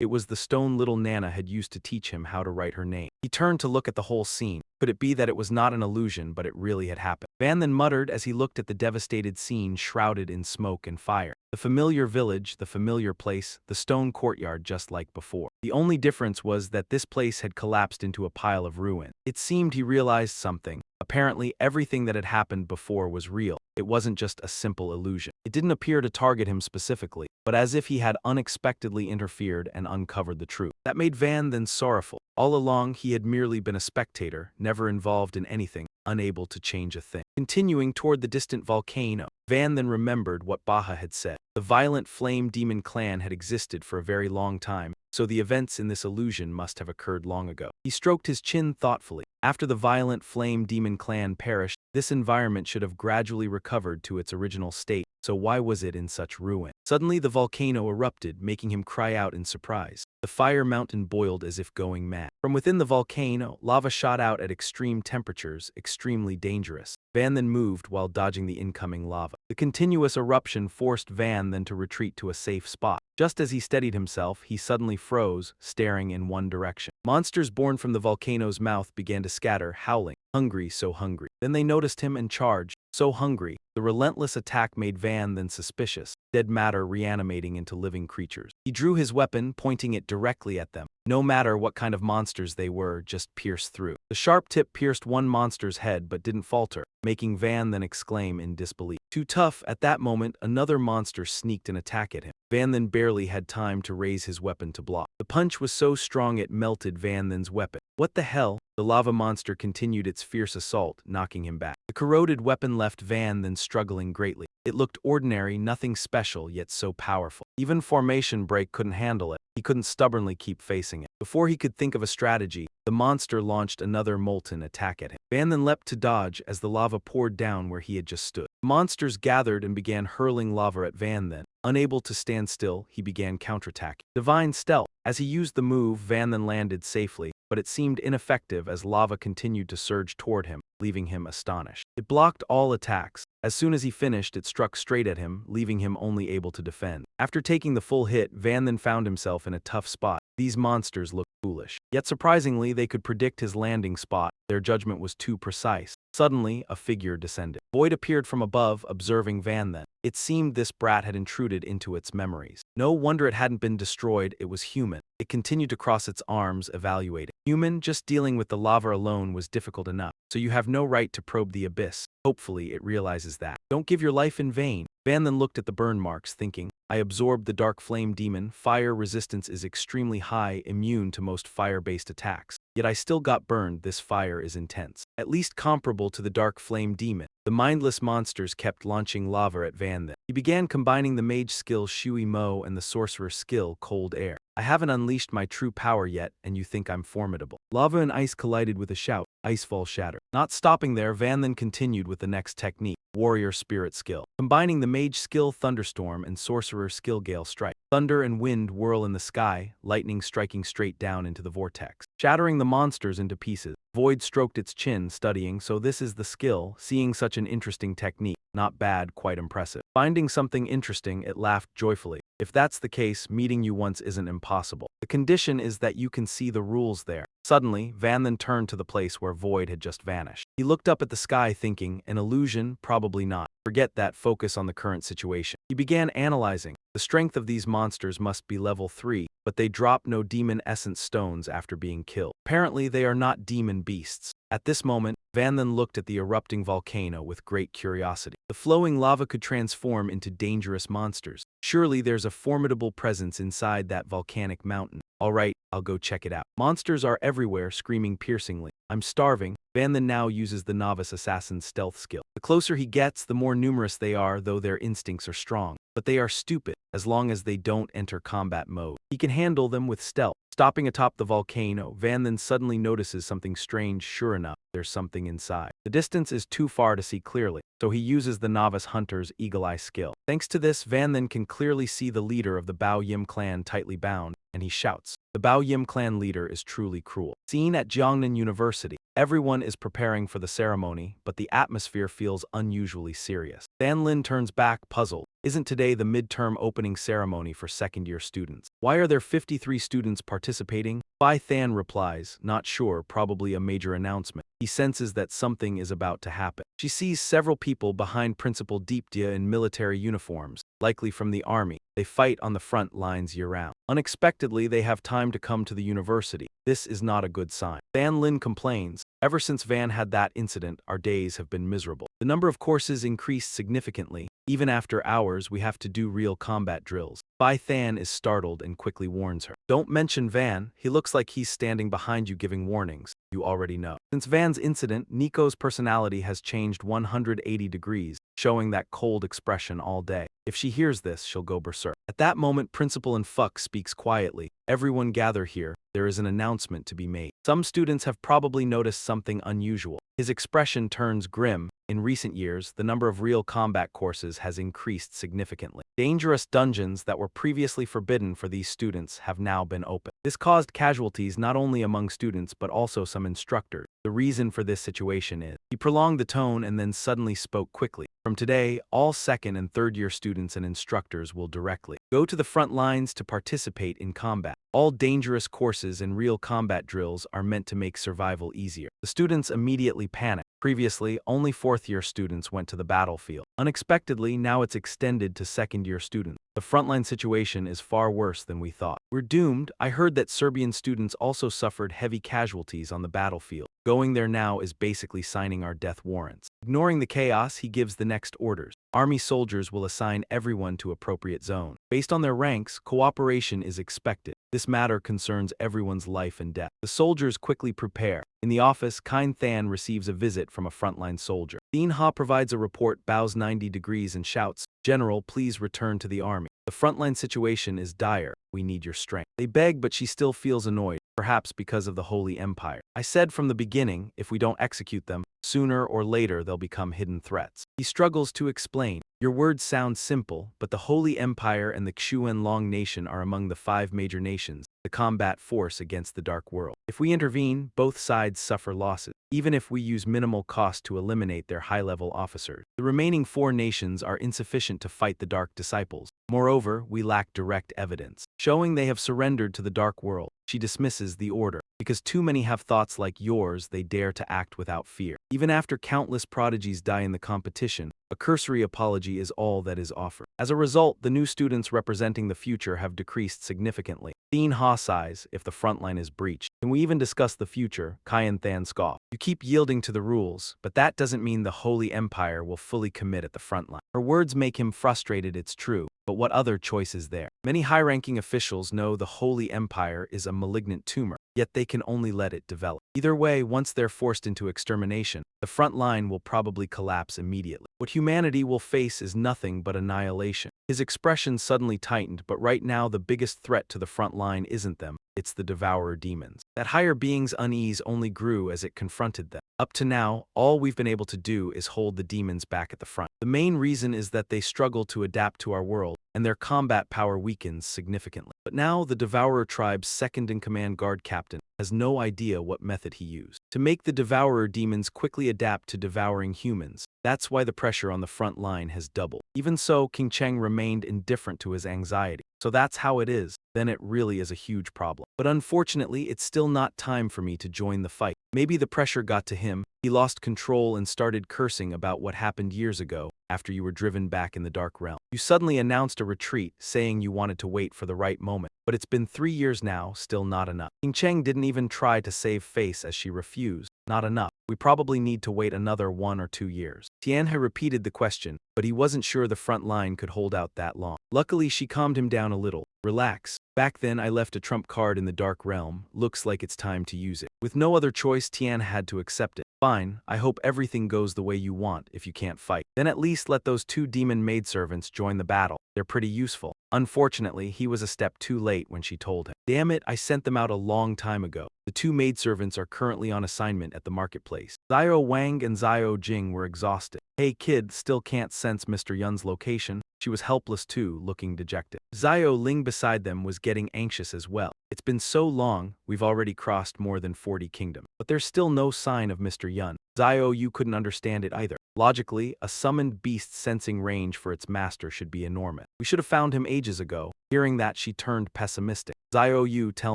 It was the stone little Nana had used to teach him how to write her name. He turned to look at the whole scene. Could it be that it was not an illusion, but it really had happened? Van muttered as he looked at the devastated scene shrouded in smoke and fire. The familiar village, the familiar place, the stone courtyard just like before. The only difference was that this place had collapsed into a pile of ruin. It seemed he realized something. Apparently, everything that had happened before was real. It wasn't just a simple illusion. It didn't appear to target him specifically, but as if he had unexpectedly interfered and uncovered the truth. That made Van sorrowful. All along, he had merely been a spectator, never involved in anything, unable to change a thing. Continuing toward the distant volcano, Van remembered what Baha had said. The violent flame demon clan had existed for a very long time, so the events in this illusion must have occurred long ago. He stroked his chin thoughtfully. After the violent flame demon clan perished, this environment should have gradually recovered to its original state, so why was it in such ruin? Suddenly the volcano erupted, making him cry out in surprise. The fire mountain boiled as if going mad. From within the volcano, lava shot out at extreme temperatures, extremely dangerous. Van moved while dodging the incoming lava. The continuous eruption forced Van to retreat to a safe spot. Just as he steadied himself, he suddenly froze, staring in one direction. Monsters born from the volcano's mouth began to scatter, howling, hungry, so hungry. Then they noticed him and charged. So hungry, the relentless attack made Van then suspicious, dead matter reanimating into living creatures. He drew his weapon, pointing it directly at them. No matter what kind of monsters they were, just pierced through. The sharp tip pierced one monster's head but didn't falter, making Van then exclaim in disbelief. Too tough, at that moment, another monster sneaked an attack at him. Van then barely had time to raise his weapon to block. The punch was so strong it melted Van then's weapon. What the hell? The lava monster continued its fierce assault, knocking him back. The corroded weapon left Van then struggling greatly. It looked ordinary, nothing special, yet so powerful. Even Formation Break couldn't handle it. He couldn't stubbornly keep facing it. Before he could think of a strategy, the monster launched another molten attack at him. Van then leapt to dodge as the lava poured down where he had just stood. The monsters gathered and began hurling lava at Van then. Unable to stand still, he began counterattacking. Divine Stealth. As he used the move, Van then landed safely, but it seemed ineffective as lava continued to surge toward him, leaving him astonished. It blocked all attacks. As soon as he finished, it struck straight at him, leaving him only able to defend. After taking the full hit, Van then found himself in a tough spot. These monsters looked foolish. Yet surprisingly, they could predict his landing spot. Their judgment was too precise. Suddenly, a figure descended. Void appeared from above, observing Van then. It seemed this brat had intruded into its memories. No wonder it hadn't been destroyed, it was human. It continued to cross its arms, evaluating. Human, just dealing with the lava alone was difficult enough, so you have no right to probe the abyss. Hopefully, it realizes that. Don't give your life in vain. Van then looked at the burn marks, thinking, I absorbed the dark flame demon. Fire resistance is extremely high, immune to most fire-based attacks. Yet I still got burned. This fire is intense. At least comparable to the dark flame demon. The mindless monsters kept launching lava at Van then. He began combining the mage skill Shui Mo and the sorcerer skill Cold Air. I haven't unleashed my true power yet, and you think I'm formidable. Lava and ice collided with a shout. Icefall shattered. Not stopping there, Van then continued with the next technique. Warrior Spirit Skill. Combining the mage skill Thunderstorm and sorcerer skill Gale Strike. Thunder and wind whirl in the sky, lightning striking straight down into the vortex, shattering the monsters into pieces. Void stroked its chin, studying, so this is the skill. Seeing such an interesting technique. Not bad, quite impressive. Finding something interesting, it laughed joyfully. If that's the case, meeting you once isn't impossible. The condition is that you can see the rules there. Suddenly, Van then turned to the place where Void had just vanished. He looked up at the sky thinking, an illusion? Probably not. Forget that, focus on the current situation. He began analyzing. The strength of these monsters must be level 3, but they drop no demon essence stones after being killed. Apparently, they are not demon beasts. At this moment, Van then looked at the erupting volcano with great curiosity. The flowing lava could transform into dangerous monsters. Surely there's a formidable presence inside that volcanic mountain. Alright, I'll go check it out. Monsters are everywhere, screaming piercingly. I'm starving. Van then now uses the novice assassin's stealth skill. The closer he gets, the more numerous they are, though their instincts are strong. But they are stupid, as long as they don't enter combat mode. He can handle them with stealth. Stopping atop the volcano, Van then suddenly notices something strange. Sure enough, there's something inside. The distance is too far to see clearly, so he uses the novice hunter's eagle eye skill. Thanks to this, Van then can clearly see the leader of the Bao Yim clan tightly bound, and he shouts. The Bao Yim clan leader is truly cruel. Seen at Jiangnan University. Everyone is preparing for the ceremony, but the atmosphere feels unusually serious. Van Lin turns back, puzzled. Isn't today the midterm opening ceremony for second-year students? Why are there 53 students participating? Bai Than replies, not sure, probably a major announcement. He senses that something is about to happen. She sees several people behind Principal Deepdia in military uniforms, likely from the army. They fight on the front lines year-round. Unexpectedly, they have time to come to the university. This is not a good sign. Van Lin complains, ever since Van had that incident, our days have been miserable. The number of courses increased significantly. Even after hours, we have to do real combat drills. Bai Than is startled and quickly warns her. Don't mention Van, he looks like he's standing behind you giving warnings. You already know. Since Van's incident, Nico's personality has changed 180 degrees, showing that cold expression all day. If she hears this, she'll go berserk. At that moment, Principal Fuck speaks quietly. Everyone gather here. There is an announcement to be made. Some students have probably noticed something unusual. His expression turns grim. In recent years, the number of real combat courses has increased significantly. Dangerous dungeons that were previously forbidden for these students have now been opened. This caused casualties not only among students but also some instructors. The reason for this situation is, he prolonged the tone and then suddenly spoke quickly. From today, all second and third year students and instructors will directly go to the front lines to participate in combat. All dangerous courses and real combat drills are meant to make survival easier. The students immediately panic. Previously, only fourth-year students went to the battlefield. Unexpectedly, now it's extended to second-year students. The frontline situation is far worse than we thought. We're doomed. I heard that Serbian students also suffered heavy casualties on the battlefield. Going there now is basically signing our death warrants. Ignoring the chaos, he gives the next orders. Army soldiers will assign everyone to appropriate zone. Based on their ranks, cooperation is expected. This matter concerns everyone's life and death. The soldiers quickly prepare. In the office, Kind Than receives a visit from a frontline soldier. Dean Ha provides a report, bows 90 degrees and shouts, "General, please return to the army. The frontline situation is dire. We need your strength." They beg, but she still feels annoyed, perhaps because of the Holy Empire. I said from the beginning, if we don't execute them, sooner or later they'll become hidden threats. He struggles to explain. Your words sound simple, but the Holy Empire and the Xuan Long Nation are among the 5 major nations, the combat force against the Dark World. If we intervene, both sides suffer losses, even if we use minimal cost to eliminate their high-level officers. The remaining 4 nations are insufficient to fight the Dark Disciples. Moreover, we lack direct evidence, showing they have surrendered to the Dark World. She dismisses the order. Because too many have thoughts like yours, they dare to act without fear. Even after countless prodigies die in the competition, a cursory apology is all that is offered. As a result, the new students representing the future have decreased significantly. Dean Ha sighs, if the front line is breached. Can we even discuss the future? Kyan Than scoffs. You keep yielding to the rules, but that doesn't mean the Holy Empire will fully commit at the front line. Her words make him frustrated, it's true. But what other choice is there? Many high-ranking officials know the Holy Empire is a malignant tumor, yet they can only let it develop. Either way, once they're forced into extermination, the front line will probably collapse immediately. What humanity will face is nothing but annihilation. His expression suddenly tightened, but right now the biggest threat to the front line isn't them, it's the Devourer demons. That higher being's unease only grew as it confronted them. Up to now, all we've been able to do is hold the demons back at the front. The main reason is that they struggle to adapt to our world, and their combat power weakens significantly. But now the Devourer tribe's second-in-command guard captain has no idea what method he used to make the Devourer demons quickly adapt to devouring humans. That's why the pressure on the front line has doubled. Even so, King Cheng remained indifferent to his anxiety. So that's how it is. Then it really is a huge problem. But unfortunately, it's still not time for me to join the fight. Maybe the pressure got to him. He lost control and started cursing about what happened years ago, after you were driven back in the Dark Realm. You suddenly announced a retreat, saying you wanted to wait for the right moment. But it's been 3 years now, still not enough. King Cheng didn't even try to save face as she refused. Not enough. We probably need to wait another 1 or 2 years. Tianhe repeated the question, but he wasn't sure the front line could hold out that long. Luckily, she calmed him down a little. Relax. Back then, I left a trump card in the Dark Realm. Looks like it's time to use it. With no other choice, Tian had to accept it. Fine, I hope everything goes the way you want if you can't fight. Then at least let those 2 demon maidservants join the battle. They're pretty useful. Unfortunately, he was a step too late when she told him. Damn it, I sent them out a long time ago. The 2 maidservants are currently on assignment at the marketplace. Zio Wang and Zio Jing were exhausted. Hey kid, still can't sense Mr. Yun's location. She was helpless too, looking dejected. Zio Ling beside them was getting anxious as well. It's been so long, we've already crossed more than 40 kingdoms. But there's still no sign of Mr. Yun. Zio Yu couldn't understand it either. Logically, a summoned beast's sensing range for its master should be enormous. We should have found him ages ago. Hearing that, she turned pessimistic. Zio Yu, tell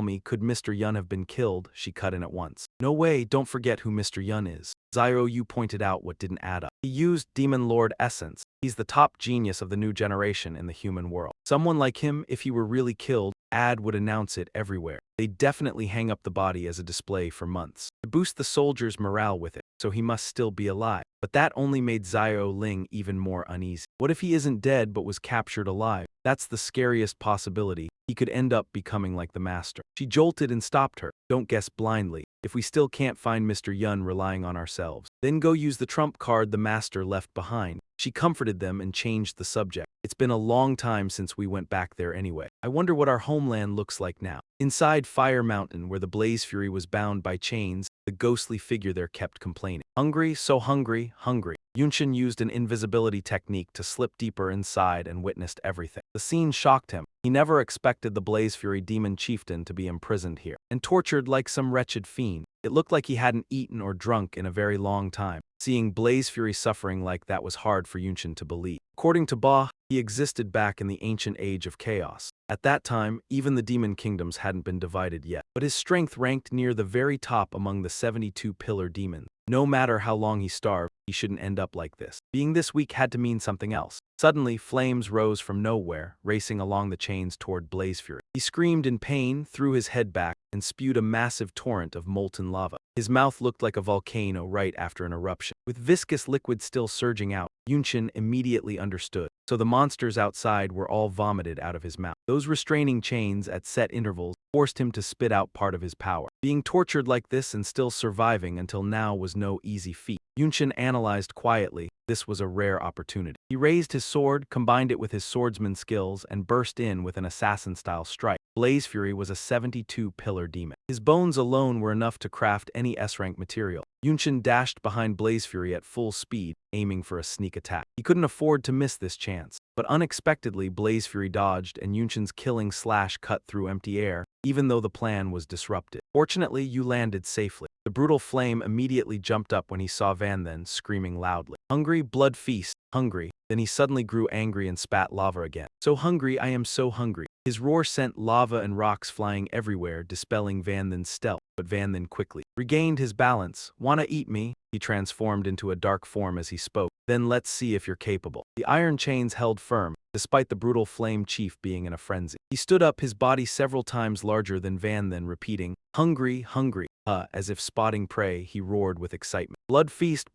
me, could Mr. Yun have been killed? She cut in at once. No way, don't forget who Mr. Yun is. Zio Yu pointed out what didn't add up. He used Demon Lord Essence. He's the top genius of the new generation in the human world. Someone like him, if he were really killed, Ad would announce it everywhere. They'd definitely hang up the body as a display for months, to boost the soldiers' morale with it, so he must still be alive. But that only made Zio Ling even more uneasy. What if he isn't dead but was captured alive? That's the scariest possibility. He could end up becoming like the master. She jolted and stopped her. Don't guess blindly. If we still can't find Mr. Yun relying on ourselves, then go use the trump card the master left behind. She comforted them and changed the subject. It's been a long time since we went back there anyway. I wonder what our homeland looks like now. Inside Fire Mountain, where the Blaze Fury was bound by chains, the ghostly figure there kept complaining. Hungry, so hungry, hungry. Yunshin used an invisibility technique to slip deeper inside and witnessed everything. The scene shocked him. He never expected the Blaze Fury demon chieftain to be imprisoned here and tortured like some wretched fiend. It looked like he hadn't eaten or drunk in a very long time. Seeing Blaze Fury suffering like that was hard for Yunshin to believe. According to Ba, he existed back in the ancient age of chaos. At that time, even the demon kingdoms hadn't been divided yet. but his strength ranked near the very top among the 72 pillar demons. No matter how long he starved, he shouldn't end up like this. Being this weak had to mean something else. Suddenly, flames rose from nowhere, racing along the chains toward Blazefury. He screamed in pain, threw his head back, and spewed a massive torrent of molten lava. His mouth looked like a volcano right after an eruption. With viscous liquid still surging out, Yunshin immediately understood. So the monsters outside were all vomited out of his mouth. Those restraining chains at set intervals forced him to spit out part of his power. Being tortured like this and still surviving until now was no easy feat. Yunshin analyzed quietly. This was a rare opportunity. He raised his sword, combined it with his swordsman skills, and burst in with an assassin-style strike. Blazefury was a 72-pillar demon. His bones alone were enough to craft any S-rank material. Yunshin dashed behind Blazefury at full speed, aiming for a sneak attack. He couldn't afford to miss this chance. But unexpectedly, Blazefury dodged, and Yunshin's killing slash cut through empty air, even though the plan was disrupted. Fortunately, you landed safely. The brutal flame immediately jumped up when he saw Van Then, screaming loudly. Hungry, blood feast, hungry. Then he suddenly grew angry and spat lava again. So hungry, I am so hungry. His roar sent lava and rocks flying everywhere, dispelling Van Then's stealth. But Van Then quickly regained his balance. Wanna eat me? He transformed into a dark form as he spoke. Then let's see if you're capable. The iron chains held firm, despite the brutal flame chief being in a frenzy. He stood up, his body several times larger than Van Then, repeating, hungry, hungry. As if spotting prey, he roared with excitement. Blood feast,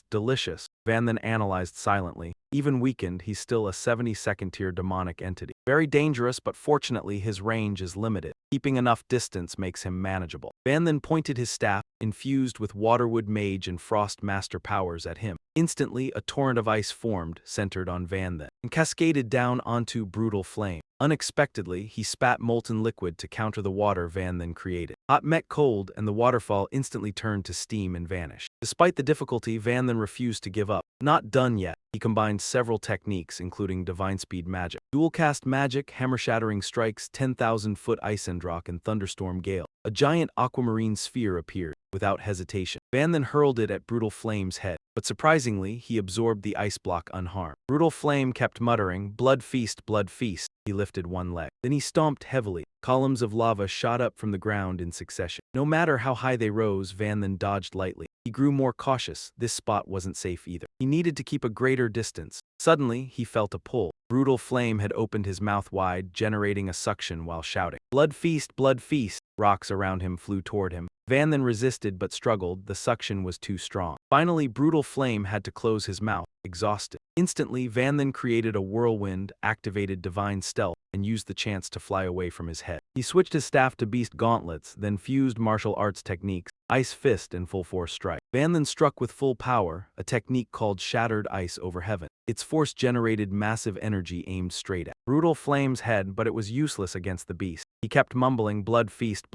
delicious. Van Then analyzed silently. Even weakened, he's still a 72nd tier demonic entity. Very dangerous, but fortunately his range is limited. Keeping enough distance makes him manageable. Van Then pointed his staff, infused with Waterwood Mage and Frost Master powers, at him. Instantly, a torrent of ice formed, centered on Van Then, and cascaded down onto Brutal Flame. Unexpectedly, he spat molten liquid to counter the water Van Then created. Hot met cold, and the waterfall instantly turned to steam and vanished. Despite the difficulty, Van Then refused to give up. Not done yet. He combined several techniques, including Divine Speed Magic, Dual Cast Magic, Hammer-Shattering Strikes, 10,000-foot Ice and Rock, and Thunderstorm Gale. A giant aquamarine sphere appeared. Without hesitation, Van Then hurled it at Brutal Flame's head, but surprisingly, he absorbed the ice block unharmed. Brutal Flame kept muttering, blood feast, blood feast. He lifted one leg. Then he stomped heavily. Columns of lava shot up from the ground in succession. No matter how high they rose, Van Then dodged lightly. He grew more cautious. This spot wasn't safe either. He needed to keep a greater distance. Suddenly, he felt a pull. Brutal Flame had opened his mouth wide, generating a suction while shouting, blood feast, blood feast. Rocks around him flew toward him. Van Then resisted but struggled. The suction was too strong. Finally, Brutal Flame had to close his mouth, exhausted. Instantly, Van Then created a whirlwind, activated Divine Stealth, and used the chance to fly away from his head. He switched his staff to Beast Gauntlets, then fused martial arts techniques, Ice Fist and Full Force Strike. Van Then struck with full power, a technique called Shattered Ice over Heaven. Its force generated massive energy aimed straight at Brutal Flame's head, but it was useless against the beast. He kept mumbling, blood feast,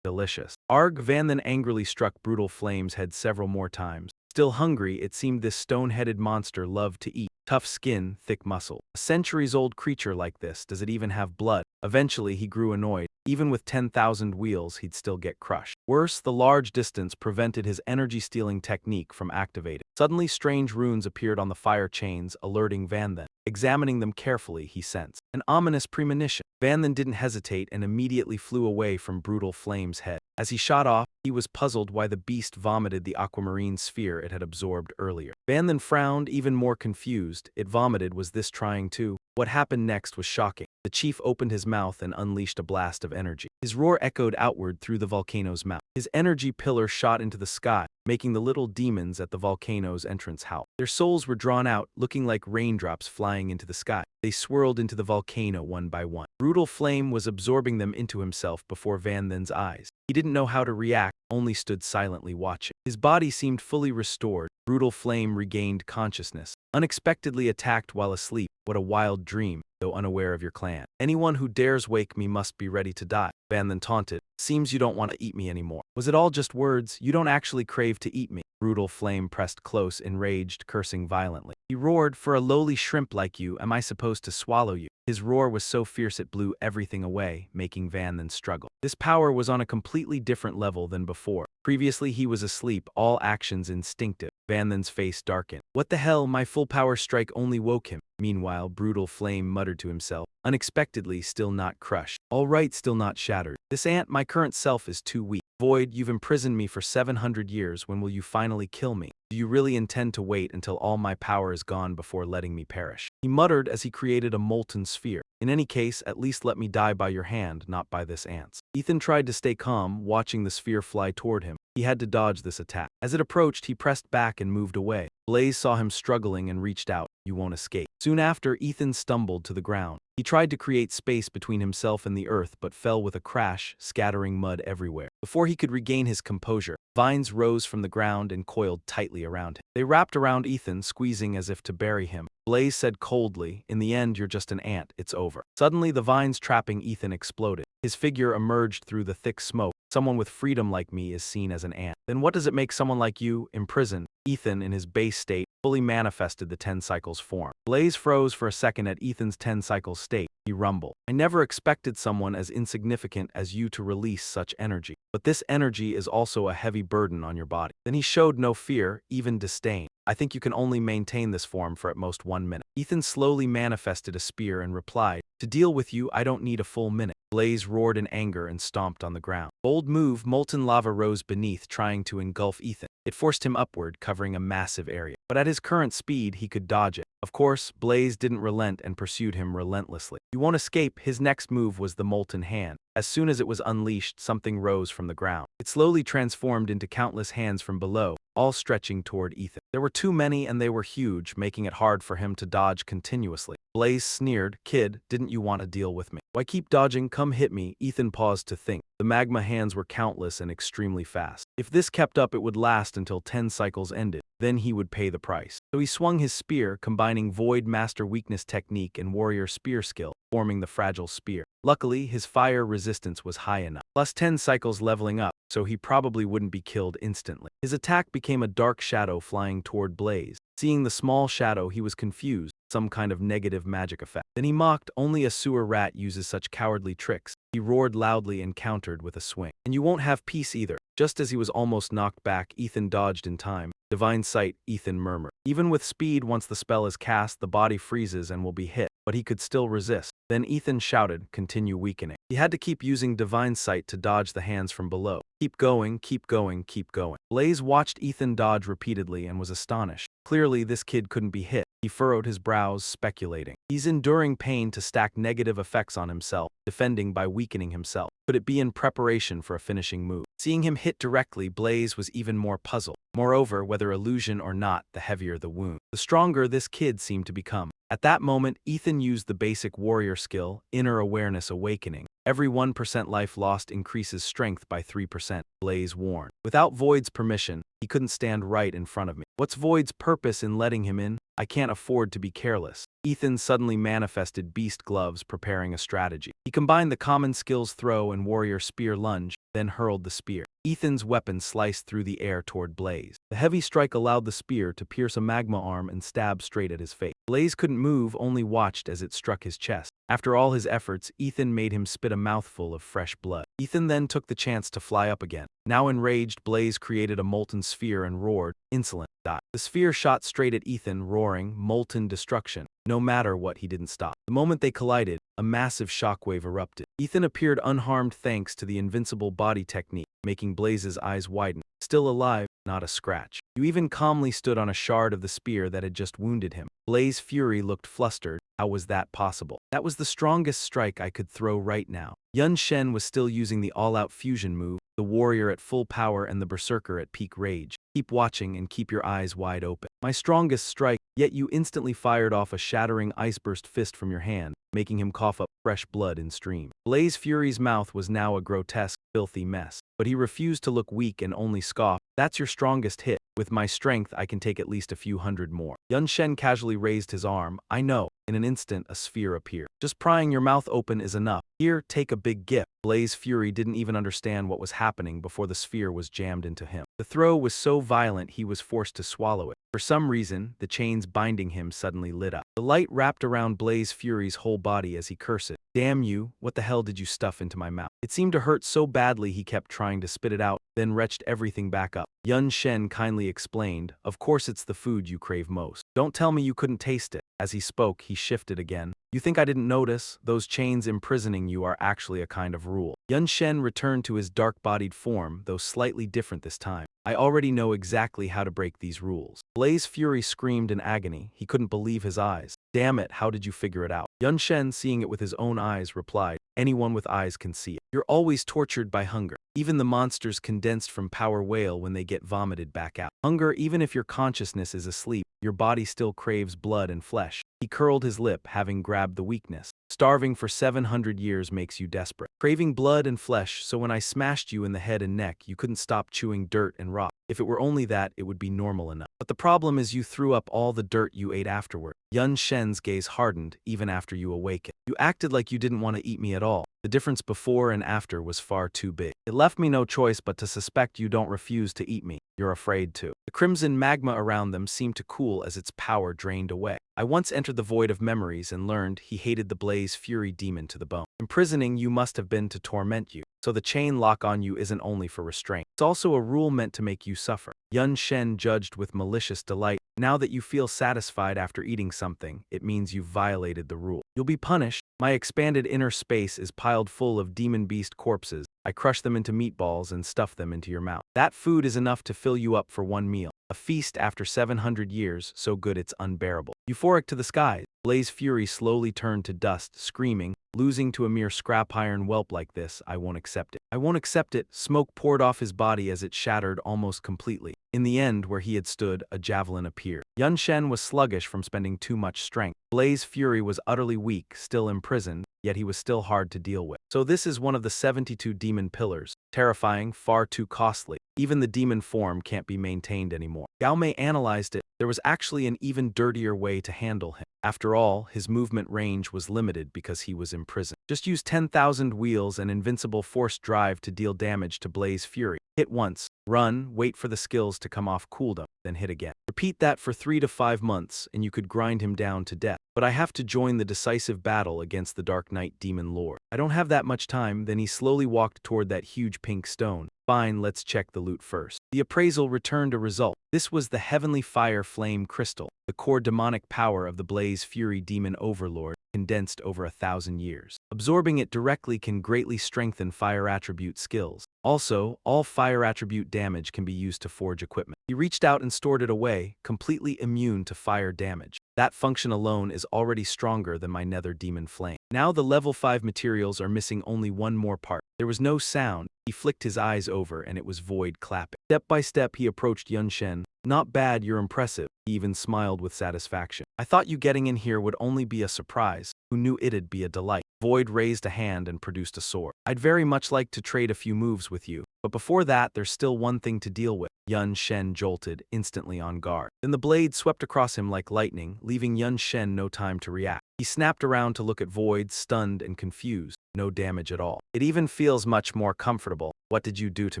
delicious. Arg! Van Then angrily struck Brutal Flame's head several more times. Still hungry, it seemed this stone-headed monster loved to eat. Tough skin, thick muscle. A centuries-old creature like this, does it even have blood? Eventually, he grew annoyed. Even with 10,000 wheels, he'd still get crushed. Worse, the large distance prevented his energy-stealing technique from activating. Suddenly, strange runes appeared on the fire chains, alerting Van Then. Examining them carefully, he sensed an ominous premonition. Van Then didn't hesitate and immediately flew away from Brutal Flame's head. As he shot off, he was puzzled why the beast vomited the aquamarine sphere it had absorbed earlier. Van Then frowned, even more confused. It vomited. Was this trying too? What happened next was shocking. The chief opened his mouth and unleashed a blast of energy. His roar echoed outward through the volcano's mouth. His energy pillar shot into the sky, making the little demons at the volcano's entrance howl. Their souls were drawn out, looking like raindrops flying into the sky. They swirled into the volcano one by one. Brutal Flame was absorbing them into himself before Van Then's eyes. He didn't know how to react, only stood silently watching. His body seemed fully restored. Brutal Flame regained consciousness. Unexpectedly attacked while asleep. What a wild dream, though unaware of your clan. Anyone who dares wake me must be ready to die. Van Then taunted. Seems you don't want to eat me anymore. Was it all just words? You don't actually crave to eat me. Brutal Flame pressed close, enraged, cursing violently. He roared, for a lowly shrimp like you, am I supposed to swallow you? His roar was so fierce it blew everything away, making Van Then struggle. This power was on a completely different level than before. Previously he was asleep, all actions instinctive. Van Then's face darkened. What the hell, my full power strike only woke him. Meanwhile, Brutal Flame muttered to himself, unexpectedly still not crushed. All right, still not shattered. This ant, my current self, is too weak. Void, you've imprisoned me for 700 years. When will you finally kill me? Do you really intend to wait until all my power is gone before letting me perish? He muttered as he created a molten sphere. In any case, at least let me die by your hand, not by this ant's. Ethan tried to stay calm, watching the sphere fly toward him. He had to dodge this attack. As it approached, he pressed back and moved away. Blaze saw him struggling and reached out. You won't escape. Soon after, Ethan stumbled to the ground. He tried to create space between himself and the earth, but fell with a crash, scattering mud everywhere. Before he could regain his composure, vines rose from the ground and coiled tightly around him. They wrapped around Ethan, squeezing as if to bury him. Blaze said coldly, in the end, you're just an ant, it's over. Suddenly, the vines trapping Ethan exploded. His figure emerged through the thick smoke. Someone with freedom like me is seen as an ant. Then what does it make someone like you imprisoned? Ethan, in his base state, fully manifested the 10 cycles form. Blaze froze for a second at Ethan's 10 cycles state. He rumbled. I never expected someone as insignificant as you to release such energy. But this energy is also a heavy burden on your body. Then he showed no fear, even disdain. I think you can only maintain this form for at most 1 minute. Ethan slowly manifested a spear and replied, to deal with you, I don't need a full minute. Blaze roared in anger and stomped on the ground. Bold move, molten lava rose beneath, trying to engulf Ethan. It forced him upward, covering a massive area. But at his current speed, he could dodge it. Of course, Blaze didn't relent and pursued him relentlessly. You won't escape. His next move was the molten hand. As soon as it was unleashed, something rose from the ground. It slowly transformed into countless hands from below, all stretching toward Ethan. There were too many and they were huge, making it hard for him to dodge continuously. Blaze sneered, kid, didn't you want to deal with me? Why keep dodging? Come hit me. Ethan paused to think. The magma hands were countless and extremely fast. If this kept up, it would last until 10 cycles ended. Then he would pay the price. So he swung his spear, combining Void Master Weakness technique and Warrior Spear skill, forming the fragile spear. Luckily, his fire resistance was high enough, plus 10 cycles leveling up, so he probably wouldn't be killed instantly. His attack became a dark shadow flying toward Blaze. Seeing the small shadow, he was confused, some kind of negative magic effect. Then he mocked, only a sewer rat uses such cowardly tricks. He roared loudly and countered with a swing. And you won't have peace either. Just as he was almost knocked back, Ethan dodged in time. Divine Sight, Ethan murmured. Even with speed, once the spell is cast, the body freezes and will be hit. But he could still resist. Then Ethan shouted, continue weakening. He had to keep using Divine Sight to dodge the hands from below. Keep going, keep going, keep going. Blaze watched Ethan dodge repeatedly and was astonished. Clearly, this kid couldn't be hit. He furrowed his brows, speculating. He's enduring pain to stack negative effects on himself, defending by weakening himself. Could it be in preparation for a finishing move? Seeing him hit directly, Blaze was even more puzzled. Moreover, whether illusion or not, the heavier the wound, the stronger this kid seemed to become. At that moment, Ethan used the basic warrior skill, Inner Awareness Awakening. Every 1% life lost increases strength by 3%, Blaze warned. Without Void's permission, he couldn't stand right in front of me. What's Void's purpose in letting him in? I can't afford to be careless. Ethan suddenly manifested beast gloves, preparing a strategy. He combined the common skills throw and warrior spear lunge, then hurled the spear. Ethan's weapon sliced through the air toward Blaze. The heavy strike allowed the spear to pierce a magma arm and stab straight at his face. Blaze couldn't move, only watched as it struck his chest. After all his efforts, Ethan made him spit a mouthful of fresh blood. Ethan then took the chance to fly up again. Now enraged, Blaze created a molten sphere and roared, insolent, die. The sphere shot straight at Ethan, roaring, molten destruction. No matter what, he didn't stop. The moment they collided, a massive shockwave erupted. Ethan appeared unharmed thanks to the invincible body technique, making Blaze's eyes widen. Still alive, not a scratch. You even calmly stood on a shard of the spear that had just wounded him. Blaze Fury looked flustered. How was that possible? That was the strongest strike I could throw right now. Yun Shen was still using the all-out fusion move, the warrior at full power and the berserker at peak rage. Keep watching and keep your eyes wide open. My strongest strike, yet you instantly fired off a shattering iceburst fist from your hand, making him cough up fresh blood in stream. Blaze Fury's mouth was now a grotesque, filthy mess, but he refused to look weak and only scoffed. That's your strongest hit. With my strength, I can take at least a few hundred more. Yun Shen casually raised his arm. I know. In an instant, a sphere appeared. Just prying your mouth open is enough. Here, take a big gift. Blaze Fury didn't even understand what was happening before the sphere was jammed into him. The throw was so violent he was forced to swallow it. For some reason, the chains binding him suddenly lit up. The light wrapped around Blaze Fury's whole body as he cursed. Damn you, what the hell did you stuff into my mouth? It seemed to hurt so badly he kept trying to spit it out, then retched everything back up. Yun Shen kindly explained, of course it's the food you crave most. Don't tell me you couldn't taste it. As he spoke, he shifted again. You think I didn't notice? Those chains imprisoning you are actually a kind of rule. Yun Shen returned to his dark-bodied form, though slightly different this time. I already know exactly how to break these rules. Blaze Fury screamed in agony. He couldn't believe his eyes. Damn it, how did you figure it out? Yun Shen, seeing it with his own eyes, replied, anyone with eyes can see it. You're always tortured by hunger. Even the monsters condensed from Power Whale when they get vomited back out. Hunger, even if your consciousness is asleep, your body still craves blood and flesh. He curled his lip, having grabbed the weakness. Starving for 700 years makes you desperate. Craving blood and flesh, so when I smashed you in the head and neck, you couldn't stop chewing dirt and rock. If it were only that, it would be normal enough. But the problem is you threw up all the dirt you ate afterward. Yun Shen's gaze hardened, even after you awakened. You acted like you didn't want to eat me at all. The difference before and after was far too big. It left me no choice but to suspect you don't refuse to eat me. You're afraid to. The crimson magma around them seemed to cool as its power drained away. I once entered the void of memories and learned he hated the Blaze Fury demon to the bone. Imprisoning you must have been to torment you. So the chain lock on you isn't only for restraint. It's also a rule meant to make you suffer. Yun Shen judged with malicious delight. Now that you feel satisfied after eating something, it means you've violated the rule. You'll be punished. My expanded inner space is piled full of demon beast corpses. I crush them into meatballs and stuff them into your mouth. That food is enough to fill you up for one meal. A feast after 700 years, so good it's unbearable. Euphoric to the skies, Blaze Fury slowly turned to dust, screaming, losing to a mere scrap iron whelp like this, I won't accept it. I won't accept it. Smoke poured off his body as it shattered almost completely. In the end, where he had stood, a javelin appeared. Yun Shen was sluggish from spending too much strength. Blaze Fury was utterly weak, still imprisoned, yet he was still hard to deal with. So this is one of the 72 demon pillars. Terrifying, far too costly. Even the demon form can't be maintained anymore. Gao Mei analyzed it. There was actually an even dirtier way to handle him. After all, his movement range was limited because he was imprisoned. Just use 10,000 wheels and invincible force drive to deal damage to Blaze Fury. Hit once, run, wait for the skills to come off cooldown, then hit again. Repeat that for 3 to 5 months and you could grind him down to death. But I have to join the decisive battle against the Dark Knight Demon Lord. I don't have that much time. Then he slowly walked toward that huge pink stone. Fine, let's check the loot first. The appraisal returned a result. This was the Heavenly Fire Flame Crystal, the core demonic power of the Blaze Fury Demon Overlord, condensed over 1,000 years. Absorbing it directly can greatly strengthen fire attribute skills. Also, all fire attribute damage can be used to forge equipment. He reached out and stored it away, completely immune to fire damage. That function alone is already stronger than my Nether Demon Flame. Now the level 5 materials are missing only one more part. There was no sound. He flicked his eyes over and it was void clapping. Step by step he approached Yun Shen. Not bad, you're impressive. He even smiled with satisfaction. I thought you getting in here would only be a surprise. Who knew it'd be a delight? Void raised a hand and produced a sword. I'd very much like to trade a few moves with you, but before that there's still one thing to deal with. Yun Shen jolted, instantly on guard. Then the blade swept across him like lightning, leaving Yun Shen no time to react. He snapped around to look at Void, stunned and confused. No damage at all. It even feels much more comfortable. What did you do to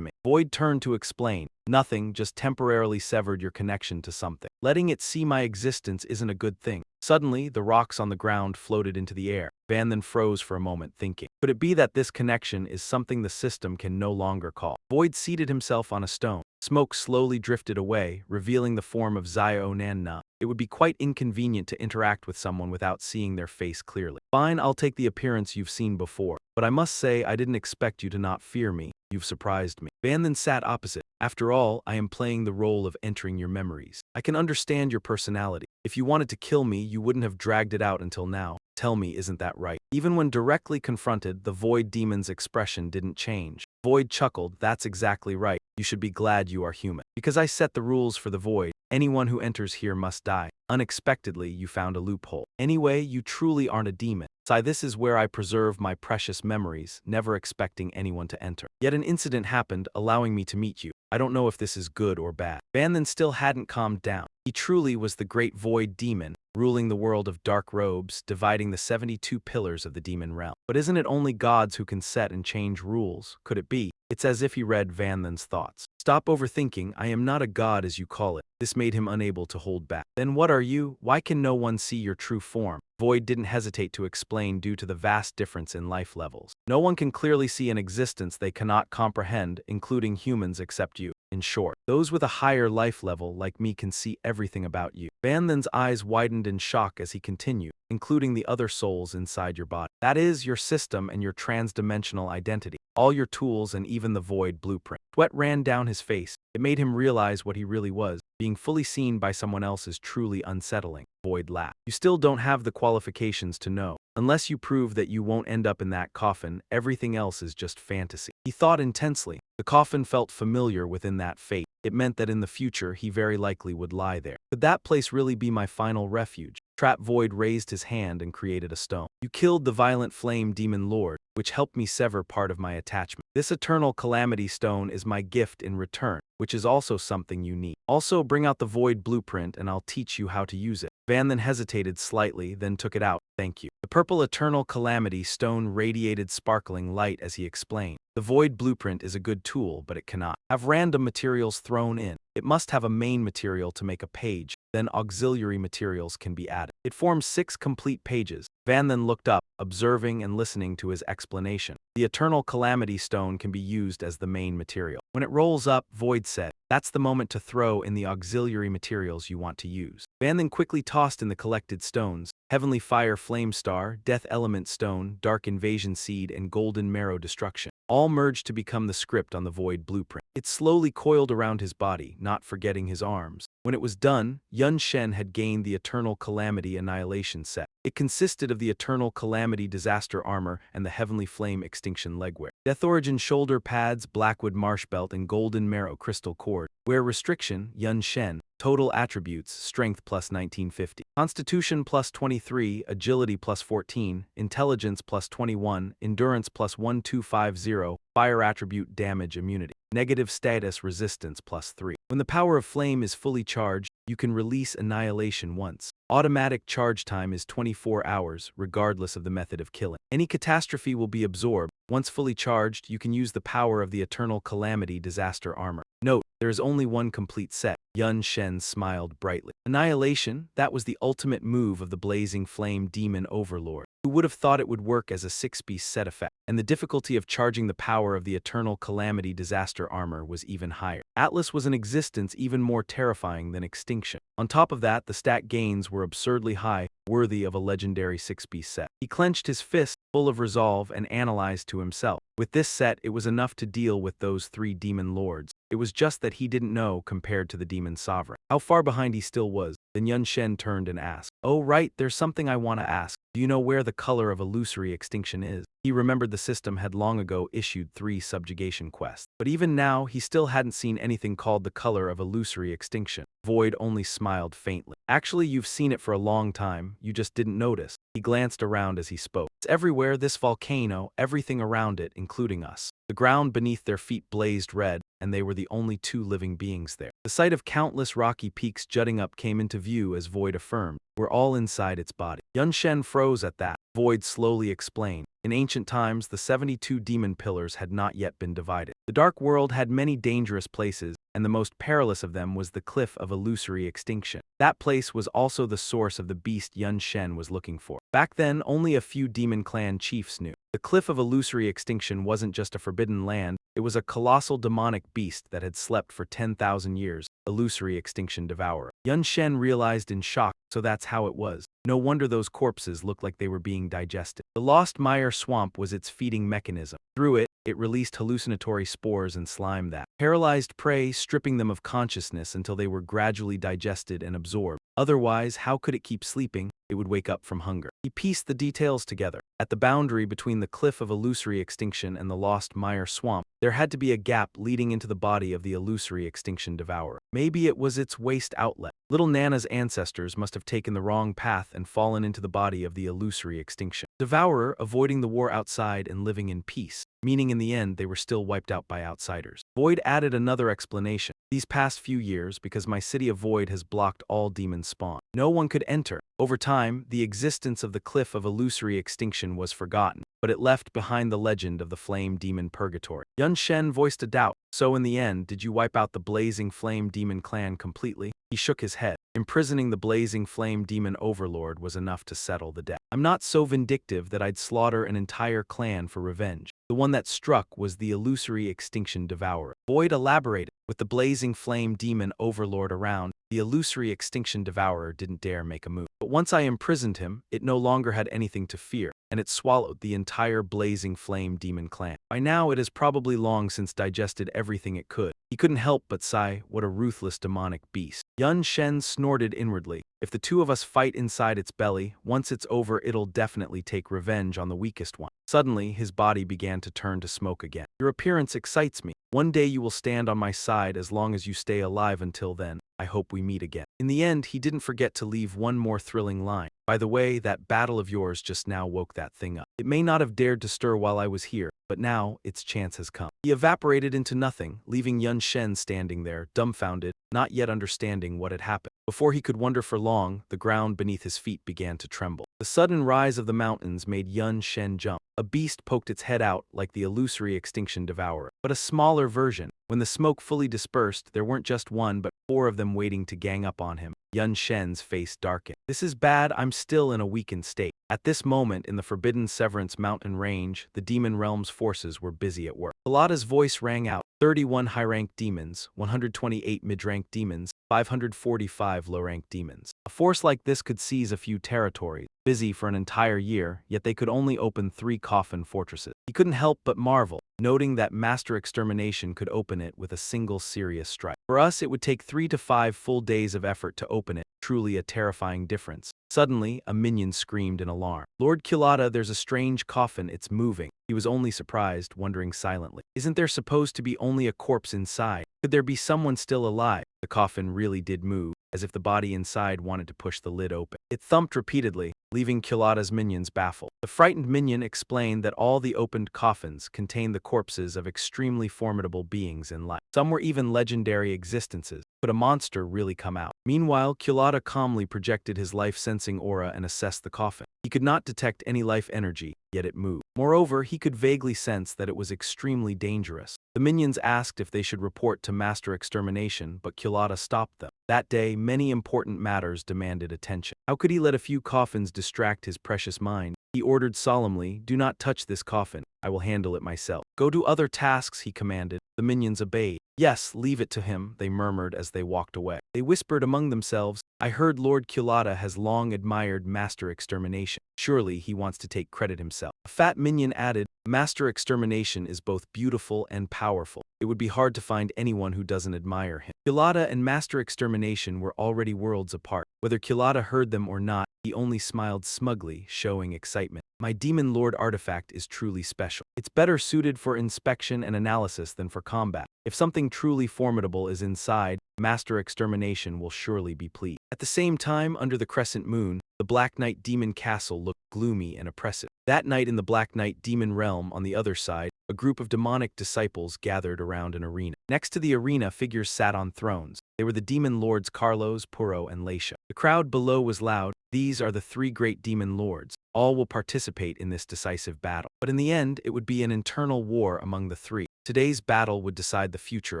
me? Void turned to explain. Nothing, just temporarily severed your connection to something. Letting it see my existence isn't a good thing. Suddenly, the rocks on the ground floated into the air. Van then froze for a moment, thinking. Could it be that this connection is something the system can no longer call? Void seated himself on a stone. Smoke slowly drifted away, revealing the form of Zio Nanna. It would be quite inconvenient to interact with someone without seeing their face clearly. Fine, I'll take the appearance you've seen before. But I must say I didn't expect you to not fear me. You've surprised me. Van then sat opposite. After all, I am playing the role of entering your memories. I can understand your personality. If you wanted to kill me, you wouldn't have dragged it out until now. Tell me, isn't that right? Even when directly confronted, the Void Demon's expression didn't change. Void chuckled, that's exactly right. You should be glad you are human. Because I set the rules for the Void. Anyone who enters here must die. Unexpectedly, you found a loophole. Anyway, you truly aren't a demon. So this is where I preserve my precious memories, never expecting anyone to enter. Yet an incident happened, allowing me to meet you. I don't know if this is good or bad. Van then still hadn't calmed down. He truly was the great Void Demon, ruling the world of dark robes, dividing the 72 pillars of the demon realm. But isn't it only gods who can set and change rules? Could it be? It's as if he read Van Then's thoughts. Stop overthinking, I am not a god as you call it. This made him unable to hold back. Then what are you? Why can no one see your true form? Void didn't hesitate to explain due to the vast difference in life levels. No one can clearly see an existence they cannot comprehend, including humans except you. In short, those with a higher life level like me can see everything about you. Van Then's eyes widened in shock as he continued, including the other souls inside your body. That is, your system and your trans-dimensional identity. All your tools and even the void blueprint. Sweat ran down his face. It made him realize what he really was. Being fully seen by someone else is truly unsettling. Void laughed. You still don't have the qualifications to know. Unless you prove that you won't end up in that coffin, everything else is just fantasy. He thought intensely. The coffin felt familiar within that fate. It meant that in the future he very likely would lie there. Could that place really be my final refuge? Trap Void raised his hand and created a stone. You killed the violent flame demon lord, which helped me sever part of my attachment. This eternal calamity stone is my gift in return, which is also something you need. Also, bring out the void blueprint and I'll teach you how to use it. Van then hesitated slightly, then took it out. Thank you. The purple eternal calamity stone radiated sparkling light as he explained. The void blueprint is a good tool, but it cannot have random materials thrown in. It must have a main material to make a page, then auxiliary materials can be added. It forms 6 complete pages. Van then looked up, observing and listening to his explanation. The eternal calamity stone can be used as the main material. When it rolls up, Void said, that's the moment to throw in the auxiliary materials you want to use. Van then quickly tossed in the collected stones: Heavenly Fire Flame Star, Death Element Stone, Dark Invasion Seed, and Golden Marrow Destruction. All merged to become the script on the void blueprint. It slowly coiled around his body, not forgetting his arms. When it was done, Yun Shen had gained the Eternal Calamity Annihilation set. It consisted of the Eternal Calamity Disaster Armor and the Heavenly Flame Extinction Legwear, Death Origin Shoulder Pads, Blackwood Marsh Belt, and Golden Marrow Crystal Cord. Wear restriction, Yun Shen. Total attributes: Strength plus 1950, Constitution plus 23, Agility plus 14, Intelligence plus 21, Endurance plus 1250, Fire attribute damage immunity. Negative status resistance plus 3. When the power of flame is fully charged, you can release annihilation once. Automatic charge time is 24 hours, regardless of the method of killing. Any catastrophe will be absorbed. Once fully charged, you can use the power of the Eternal Calamity Disaster Armor. Note, there is only one complete set. Yun Shen smiled brightly. Annihilation, that was the ultimate move of the Blazing Flame Demon Overlord. Who would have thought it would work as a 6-piece set effect? And the difficulty of charging the power of the Eternal Calamity Disaster Armor was even higher. Atlas was an existence even more terrifying than extinction. On top of that, the stat gains were absurdly high, worthy of a legendary 6-piece set. He clenched his fist, full of resolve, and analyzed to himself. With this set, it was enough to deal with those 3 demon lords. It was just that he didn't know compared to the demon sovereign how far behind he still was. Then Yun Shen turned and asked, "Oh right, there's something I want to ask. Do you know where the color of illusory extinction is?" He remembered the system had long ago issued 3 subjugation quests. But even now, he still hadn't seen anything called the color of illusory extinction. Void only smiled faintly. Actually, you've seen it for a long time, you just didn't notice. He glanced around as he spoke. It's everywhere, this volcano, everything around it, including us. The ground beneath their feet blazed red, and they were the only 2 living beings there. The sight of countless rocky peaks jutting up came into view as Void affirmed, "We're all inside its body." Yun Shen froze at that. Void slowly explained. In ancient times, the 72 demon pillars had not yet been divided. The dark world had many dangerous places, and the most perilous of them was the Cliff of Illusory Extinction. That place was also the source of the beast Yun Shen was looking for. Back then, only a few demon clan chiefs knew. The Cliff of Illusory Extinction wasn't just a forbidden land, it was a colossal demonic beast that had slept for 10,000 years, Illusory Extinction Devourer. Yun Shen realized in shock, so that's how it was. No wonder those corpses looked like they were being digested. The Lost Mire Swamp was its feeding mechanism. Through it, it released hallucinatory spores and slime that paralyzed prey, stripping them of consciousness until they were gradually digested and absorbed. Otherwise, how could it keep sleeping? It would wake up from hunger. He pieced the details together. At the boundary between the Cliff of Illusory Extinction and the Lost Mire Swamp, there had to be a gap leading into the body of the Illusory Extinction Devourer. Maybe it was its waste outlet. Little Nana's ancestors must have taken the wrong path and fallen into the body of the Illusory Extinction Devourer, avoiding the war outside and living in peace, meaning in the end they were still wiped out by outsiders. Void added another explanation. These past few years, because my city of Void has blocked all demon spawn. No one could enter. Over time, the existence of the cliff of illusory extinction was forgotten, but it left behind the legend of the flame demon purgatory. Yun Shen voiced a doubt. So in the end, did you wipe out the blazing flame demon clan completely? He shook his head. Imprisoning the blazing flame demon overlord was enough to settle the debt. I'm not so vindictive that I'd slaughter an entire clan for revenge. The one that struck was the illusory extinction devourer. Boyd elaborated. With the blazing flame demon overlord around, the illusory extinction devourer didn't dare make a move. But once I imprisoned him, it no longer had anything to fear, and it swallowed the entire blazing flame demon clan. By now, it has probably long since digested everything it could. He couldn't help but sigh, what a ruthless demonic beast. Yun Shen snorted inwardly. If the two of us fight inside its belly, once it's over it'll definitely take revenge on the weakest one. Suddenly, his body began to turn to smoke again. Your appearance excites me. One day you will stand on my side as long as you stay alive. Until then, I hope we meet again. In the end, he didn't forget to leave one more thrilling line. By the way, that battle of yours just now woke that thing up. It may not have dared to stir while I was here, but now its chance has come. He evaporated into nothing, leaving Yun Shen standing there, dumbfounded, not yet understanding what had happened. Before he could wonder for long, the ground beneath his feet began to tremble. The sudden rise of the mountains made Yun Shen jump. A beast poked its head out like the illusory extinction devourer, but a smaller version. When the smoke fully dispersed, there weren't just one but 4 of them waiting to gang up on him. Yun Shen's face darkened. This is bad, I'm still in a weakened state. At this moment, in the forbidden Severance mountain range, the demon realm's forces were busy at work. Pilata's voice rang out. 31 high-ranked demons, 128 mid-ranked demons, 545 low-ranked demons. A force like this could seize a few territories, busy for an entire year, yet they could only open 3 coffin fortresses. He couldn't help but marvel, noting that Master Extermination could open it with a single serious strike. For us, it would take 3 to 5 full days of effort to open it, truly a terrifying difference. Suddenly, a minion screamed in alarm. Lord Culata, there's a strange coffin, it's moving. He was only surprised, wondering silently. Isn't there supposed to be only a corpse inside? Could there be someone still alive? The coffin really did move, as if the body inside wanted to push the lid open. It thumped repeatedly, leaving Culata's minions baffled. The frightened minion explained that all the opened coffins contained the corpses of extremely formidable beings in life. Some were even legendary existences. Could a monster really come out? Meanwhile, Culata calmly projected his life-sensing aura and assessed the coffin. He could not detect any life energy, yet it moved. Moreover, he could vaguely sense that it was extremely dangerous. The minions asked if they should report to Master Extermination, but Culata stopped them. That day, many important matters demanded attention. How could he let a few coffins distract his precious mind? He ordered solemnly, do not touch this coffin. I will handle it myself. Go do other tasks, he commanded. The minions obeyed. Yes, leave it to him, they murmured as they walked away. They whispered among themselves, I heard Lord Culata has long admired Master Extermination. Surely he wants to take credit himself. A fat minion added, Master Extermination is both beautiful and powerful. It would be hard to find anyone who doesn't admire him. Culata and Master Extermination were already worlds apart. Whether Culata heard them or not, he only smiled smugly, showing excitement. My Demon Lord artifact is truly special. It's better suited for inspection and analysis than for combat. If something truly formidable is inside, Master Extermination will surely be pleased. At the same time, under the crescent moon, the Black Knight Demon Castle looked gloomy and oppressive. That night in the Black Knight Demon Realm on the other side, a group of demonic disciples gathered around an arena. Next to the arena, figures sat on thrones. They were the demon lords Carlos, Puro, and Laisha. The crowd below was loud. These are the 3 great demon lords. All will participate in this decisive battle. But in the end, it would be an internal war among the 3. Today's battle would decide the future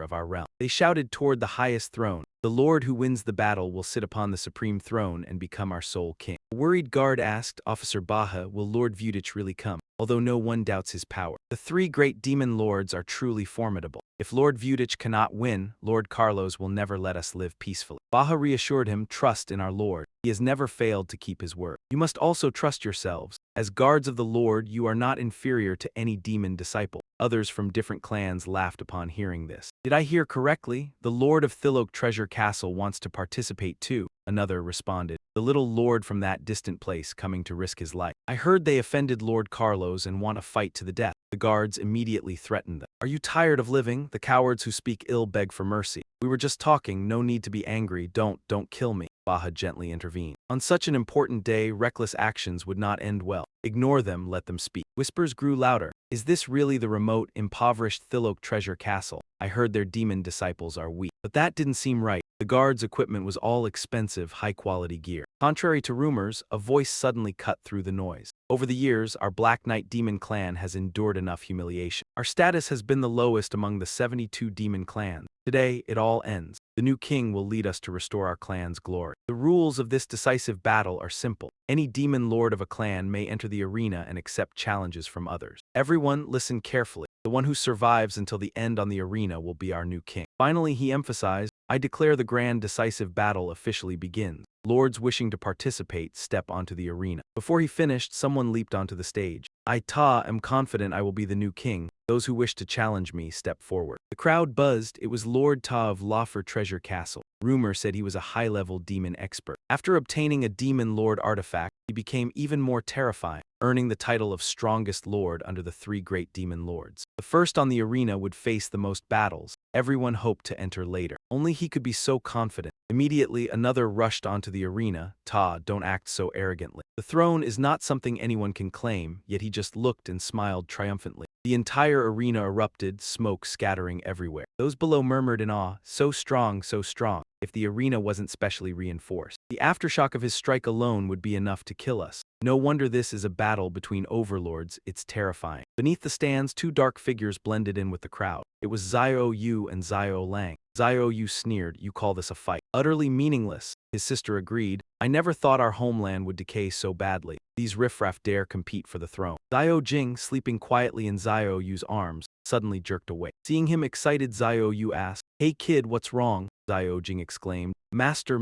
of our realm. They shouted toward the highest throne. The lord who wins the battle will sit upon the supreme throne and become our sole king. A worried guard asked, Officer Baja, will Lord Vudich really come? Although no one doubts his power. The 3 great demon lords are truly formidable. If Lord Vudich cannot win, Lord Carlos will never let us live peacefully. Baja reassured him, trust in our Lord. He has never failed to keep his word. You must also trust yourselves. As guards of the Lord, you are not inferior to any demon disciple. Others from different clans laughed upon hearing this. Did I hear correctly? The Lord of Thilok Treasure Castle wants to participate too. Another responded. The little lord from that distant place coming to risk his life. I heard they offended Lord Carlos and want a fight to the death. The guards immediately threatened them. Are you tired of living? The cowards who speak ill beg for mercy. We were just talking, no need to be angry. Don't kill me. Baja gently intervened. On such an important day, reckless actions would not end well. Ignore them, let them speak. Whispers grew louder. Is this really the remote, impoverished Thilok treasure castle? I heard their demon disciples are weak. But that didn't seem right. The guards' equipment was all expensive, high-quality gear. Contrary to rumors, a voice suddenly cut through the noise. Over the years, our Black Knight demon clan has endured enough humiliation. Our status has been the lowest among the 72 demon clans. Today, it all ends. The new king will lead us to restore our clan's glory. The rules of this decisive battle are simple. Any demon lord of a clan may enter the arena and accept challenges from others. Everyone, listen carefully. The one who survives until the end on the arena will be our new king. Finally, he emphasized, I declare the grand decisive battle officially begins. Lords wishing to participate step onto the arena. Before he finished, someone leaped onto the stage. I am confident I will be the new king. Those who wish to challenge me step forward. The crowd buzzed. It was Lord Ta of Lawford Treasure Castle. Rumor said he was a high-level demon expert. After obtaining a demon lord artifact, he became even more terrifying, earning the title of strongest lord under the three great demon lords. The first on the arena would face the most battles. Everyone hoped to enter later. Only he could be so confident. Immediately, another rushed onto the arena. Ta, don't act so arrogantly. The throne is not something anyone can claim, yet he just looked and smiled triumphantly. The entire arena erupted, smoke scattering everywhere. Those below murmured in awe, so strong, so strong. If the arena wasn't specially reinforced, the aftershock of his strike alone would be enough to kill us. No wonder this is a battle between overlords, it's terrifying. Beneath the stands, two dark figures blended in with the crowd. It was Xiao Yu and Xiao Lang. Xiao Yu sneered, you call this a fight? Utterly meaningless. His sister agreed, I never thought our homeland would decay so badly. These riffraff dare compete for the throne. Xiao Jing, sleeping quietly in Xiao Yu's arms, suddenly jerked awake. Seeing him excited, Xiao Yu asked, Hey kid, what's wrong? Xiao Jing exclaimed, Master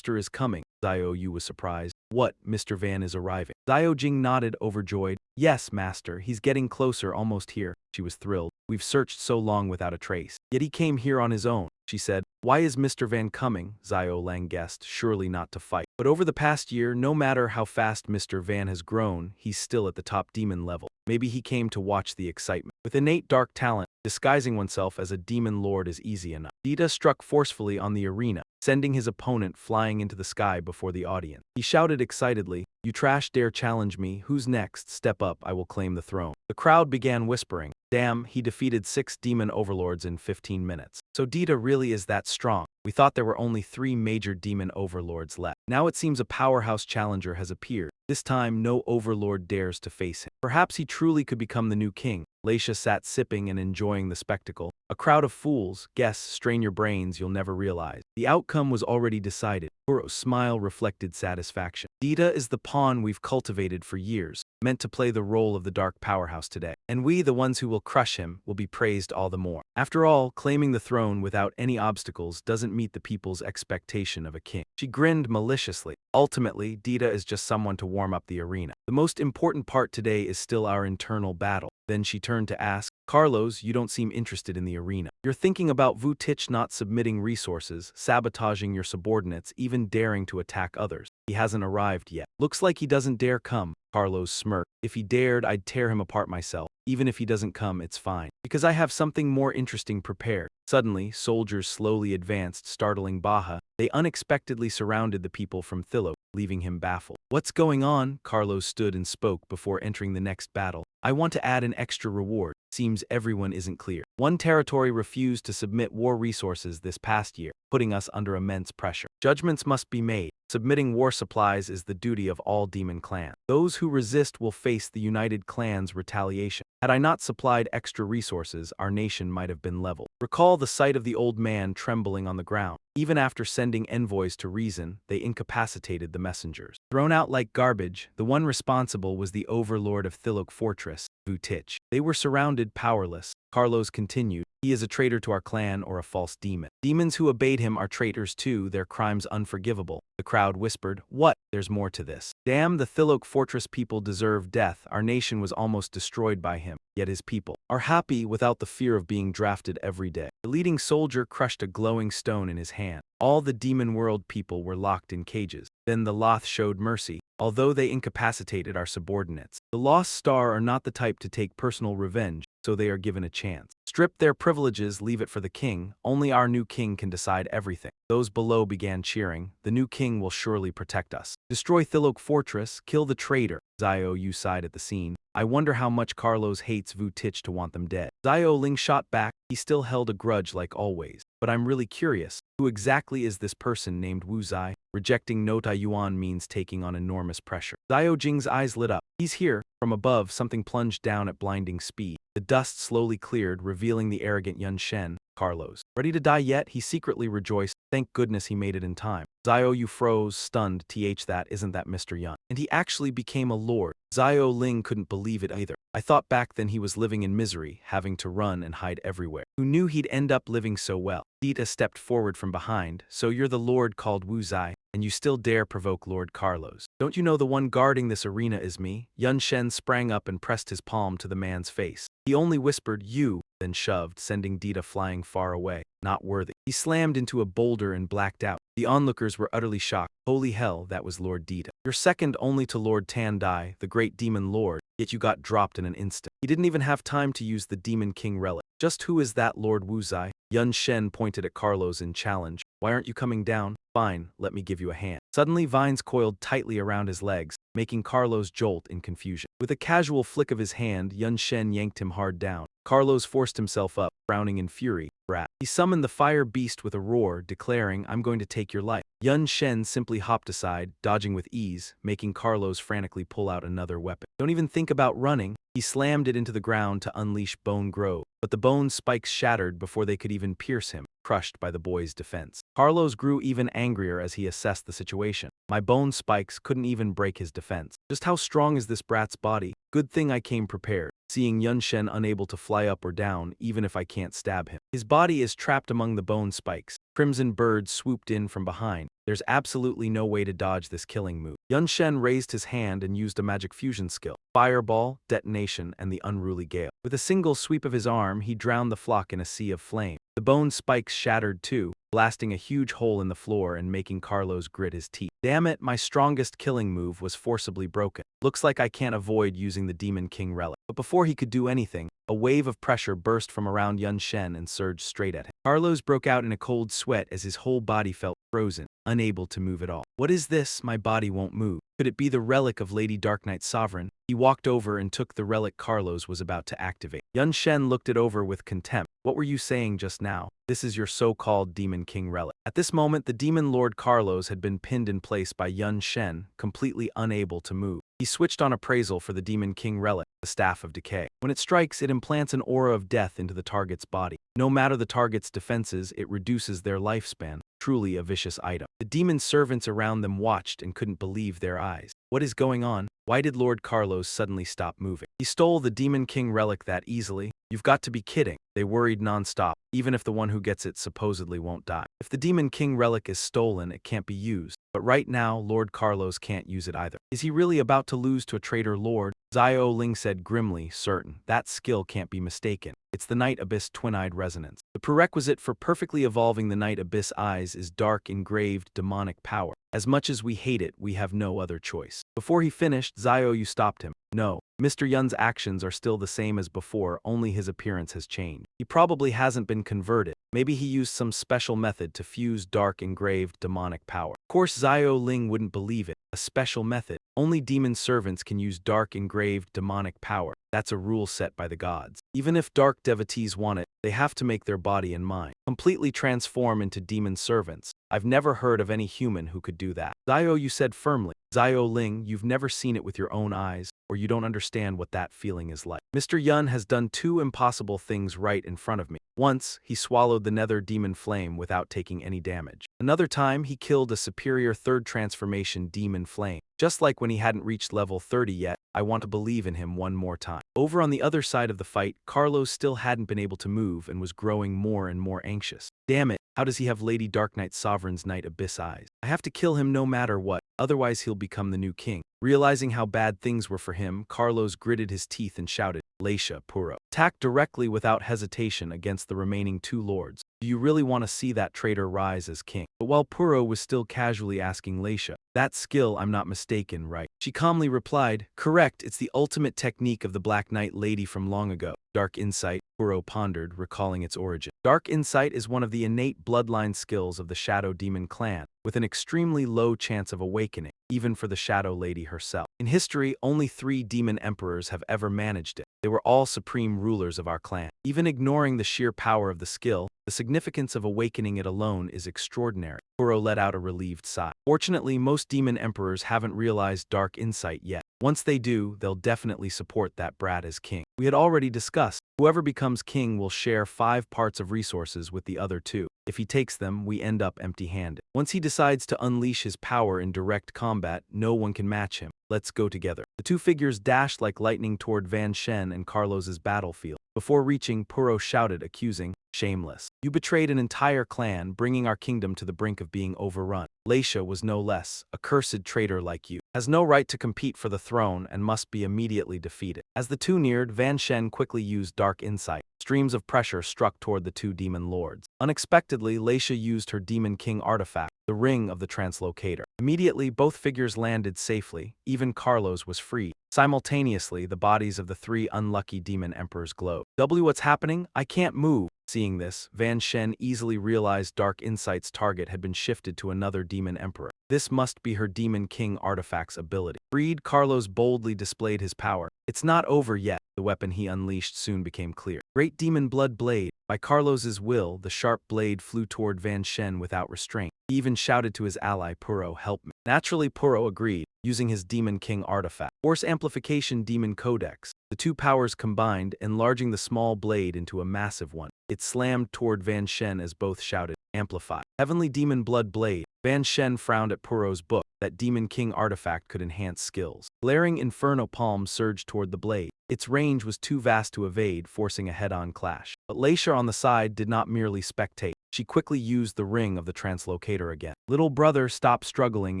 is coming. Xiao Yu was surprised. What, Mr. Van is arriving? Xiao Jing nodded, overjoyed. Yes, Master, he's getting closer, almost here. She was thrilled. We've searched so long without a trace. Yet he came here on his own. She said, Why is Mr. Van coming? Xiao Lang guessed, surely not to fight. But over the past year, no matter how fast Mr. Van has grown, he's still at the top demon level. Maybe he came to watch the excitement. With innate dark talent, disguising oneself as a demon lord is easy enough. Dita struck forcefully on the arena, sending his opponent flying into the sky before the audience. He shouted excitedly, You trash dare challenge me, who's next? Step up, I will claim the throne. The crowd began whispering, Damn, he defeated 6 demon overlords in 15 minutes. So Dita really is that strong. We thought there were only 3 major demon overlords left. Now it seems a powerhouse challenger has appeared. This time, no overlord dares to face him. Perhaps he truly could become the new king. Leisha sat sipping and enjoying the spectacle. A crowd of fools, guess, strain your brains, you'll never realize. The outcome was already decided. Kuro's smile reflected satisfaction. Dita is the pawn we've cultivated for years, meant to play the role of the dark powerhouse today. And we, the ones who will crush him, will be praised all the more. After all, claiming the throne without any obstacles doesn't meet the people's expectation of a king. She grinned maliciously. Ultimately, Dita is just someone to warm up the arena. The most important part today is still our internal battle. Then she turned to ask, Carlos, you don't seem interested in the arena. You're thinking about Vutich not submitting resources, sabotaging your subordinates, even daring to attack others. He hasn't arrived yet. Looks like he doesn't dare come. Carlos smirked. If he dared, I'd tear him apart myself. Even if he doesn't come, it's fine. Because I have something more interesting prepared. Suddenly, soldiers slowly advanced, startling Baha. They unexpectedly surrounded the people from Thilo, leaving him baffled. What's going on? Carlos stood and spoke before entering the next battle. I want to add an extra reward. Seems everyone isn't clear. One territory refused to submit war resources this past year, putting us under immense pressure. Judgments must be made. Submitting war supplies is the duty of all demon clans. Those who resist will face the United Clans' retaliation. Had I not supplied extra resources, our nation might have been leveled. Recall the sight of the old man trembling on the ground. Even after sending envoys to reason, they incapacitated the messengers. Thrown out like garbage, the one responsible was the overlord of Thilok Fortress, Vutich. They were surrounded, powerless. Carlos continued, he is a traitor to our clan or a false demon. Demons who obeyed him are traitors too, their crimes unforgivable. The crowd whispered, what? There's more to this. Damn, the Thilok Fortress people deserve death. Our nation was almost destroyed by him. Yet his people are happy without the fear of being drafted every day. The leading soldier crushed a glowing stone in his hand. All the demon world people were locked in cages. Then the Loth showed mercy, although they incapacitated our subordinates. The Lost Star are not the type to take personal revenge, so they are given a chance. Strip their privileges, leave it for the king. Only our new king can decide everything. Those below began cheering. The new king will surely protect us. Destroy Thilok Fortress, kill the traitor. Zio Yu sighed at the scene. I wonder how much Carlos hates Vu Tich to want them dead. Zio Ling shot back. He still held a grudge like always. But I'm really curious. Who exactly is this person named Wu Zai? Rejecting Nota Yuan means taking on enormous pressure. Zio Jing's eyes lit up. He's here. From above, something plunged down at blinding speed. The dust slowly cleared, revealing the arrogant Yun Shen, Carlos. Ready to die yet? He secretly rejoiced. Thank goodness he made it in time. Zio Yu froze, stunned. Isn't that Mr. Yun? And he actually became a lord. Zio Ling couldn't believe it either. I thought back then he was living in misery, having to run and hide everywhere. Who knew he'd end up living so well? Dita stepped forward from behind. So you're the lord called Wu Zai, and you still dare provoke Lord Carlos. Don't you know the one guarding this arena is me? Yun Shen sprang up and pressed his palm to the man's face. He only whispered, you, then shoved, sending Dita flying far away. Not worthy. He slammed into a boulder and blacked out. The onlookers were utterly shocked. Holy hell, that was Lord Dita. You're second only to Lord Tan Dai, the great demon lord, yet you got dropped in an instant. He didn't even have time to use the Demon King relic. Just who is that Lord Wu Zai? Yun Shen pointed at Carlos in challenge. Why aren't you coming down? Fine, let me give you a hand. Suddenly vines coiled tightly around his legs, making Carlos jolt in confusion. With a casual flick of his hand, Yun Shen yanked him hard down. Carlos forced himself up, frowning in fury. Brat. He summoned the fire beast with a roar, declaring, I'm going to take your life. Yun Shen simply hopped aside, dodging with ease, making Carlos frantically pull out another weapon. Don't even think about running. He slammed it into the ground to unleash Bone Grove, but the bone spikes shattered before they could even pierce him, crushed by the boy's defense. Carlos grew even angrier as he assessed the situation. My bone spikes couldn't even break his defense. Just how strong is this brat's body? Good thing I came prepared. Seeing Yun Shen unable to fly up or down, even if I can't stab him. His body is trapped among the bone spikes. Crimson Bird swooped in from behind. There's absolutely no way to dodge this killing move. Yun Shen raised his hand and used a magic fusion skill. Fireball, detonation, and the unruly gale. With a single sweep of his arm, he drowned the flock in a sea of flame. The bone spikes shattered too, blasting a huge hole in the floor and making Carlos grit his teeth. Damn it, my strongest killing move was forcibly broken. Looks like I can't avoid using the Demon King relic. But before he could do anything, a wave of pressure burst from around Yun Shen and surged straight at him. Carlos broke out in a cold sweat as his whole body felt frozen, unable to move at all. What is this? My body won't move. Could it be the relic of Lady Dark Knight Sovereign? He walked over and took the relic Carlos was about to activate. Yun Shen looked it over with contempt. What were you saying just now? This is your so-called Demon King relic. At this moment, the Demon Lord Carlos had been pinned in place by Yun Shen, completely unable to move. He switched on appraisal for the Demon King relic, the Staff of Decay. When it strikes, it implants an aura of death into the target's body. No matter the target's defenses, it reduces their lifespan. Truly a vicious item. The demon servants around them watched and couldn't believe their eyes. What is going on? Why did Lord Carlos suddenly stop moving? He stole the Demon King relic that easily? You've got to be kidding. They worried non-stop, even if the one who gets it supposedly won't die. If the Demon King relic is stolen, it can't be used. But right now, Lord Carlos can't use it either. Is he really about to lose to a traitor lord? Zio Ling said grimly, certain. That skill can't be mistaken. It's the Night Abyss Twin-Eyed Resonance. The prerequisite for perfectly evolving the Night Abyss eyes is dark, engraved, demonic power. As much as we hate it, we have no other choice. Before he finished, Zio Yu stopped him. No. Mr. Yun's actions are still the same as before, only his appearance has changed. He probably hasn't been converted. Maybe he used some special method to fuse dark, engraved, demonic power. Of course, Zio Ling wouldn't believe it. A special method. Only demon servants can use dark, engraved, demonic power. That's a rule set by the gods. Even if dark devotees want it, they have to make their body and mind completely transform into demon servants. I've never heard of any human who could do that. Zio Yu said firmly. Zio Ling, you've never seen it with your own eyes, or you don't understand what that feeling is like. Mr. Yun has done two impossible things right in front of me. Once, he swallowed the nether demon flame without taking any damage. Another time, he killed a superior third transformation demon flame. Just like when he hadn't reached level 30 yet, I want to believe in him one more time. Over on the other side of the fight, Carlos still hadn't been able to move and was growing more and more anxious. Damn it, how does he have Lady Dark Knight Sovereign's Night Abyss eyes? I have to kill him no matter what, otherwise he'll become the new king. Realizing how bad things were for him, Carlos gritted his teeth and shouted, Leisha, Puro. Attacked directly without hesitation against the remaining two lords. Do you really want to see that traitor rise as king? But while Puro was still casually asking Leisha, that skill, I'm not mistaken, right? She calmly replied, correct, it's the ultimate technique of the Black Knight lady from long ago. Dark Insight, Puro pondered, recalling its origin. Dark Insight is one of the innate bloodline skills of the Shadow Demon clan, with an extremely low chance of awakening, even for the Shadow Lady herself. In history, only 3 demon emperors have ever managed it. They were all supreme rulers of our clan. Even ignoring the sheer power of the skill, the significance of awakening it alone is extraordinary. Kuro let out a relieved sigh. Fortunately, most demon emperors haven't realized dark insight yet. Once they do, they'll definitely support that brat as king. We had already discussed, whoever becomes king will share 5 parts of resources with the other 2. If he takes them, we end up empty-handed. Once he decides to unleash his power in direct combat, no one can match him. Let's go together. The 2 figures dashed like lightning toward Van Shen and Carlos's battlefield. Before reaching, Puro shouted, accusing, "Shameless. You betrayed an entire clan, bringing our kingdom to the brink of being overrun. Leisha was no less, a cursed traitor like you. Has no right to compete for the throne and must be immediately defeated." As the 2 neared, Van Shen quickly used dark insight. Streams of pressure struck toward the 2 demon lords. Unexpectedly, Leisha used her Demon King artifact, the Ring of the Translocator. Immediately, both figures landed safely. Even Carlos was freed. Simultaneously, the bodies of the 3 unlucky demon emperors glowed. What's happening? I can't move." Seeing this, Van Shen easily realized Dark Insight's target had been shifted to another demon emperor. This must be her Demon King artifact's ability. Freed, Carlos boldly displayed his power. It's not over yet. The weapon he unleashed soon became clear. Great Demon Blood Blade. By Carlos's will, the sharp blade flew toward Van Shen without restraint. He even shouted to his ally Puro, "Help me." Naturally, Puro agreed, using his Demon King artifact. Force Amplification Demon Codex. The 2 powers combined, enlarging the small blade into a massive one. It slammed toward Van Shen as both shouted, "Amplify." Heavenly Demon Blood Blade. Van Shen frowned at Puro's book. That Demon King artifact could enhance skills. Glaring Inferno Palm surged toward the blade. Its range was too vast to evade, forcing a head-on clash. But Leisha on the side did not merely spectate. She quickly used the Ring of the Translocator again. Little brother, stop struggling,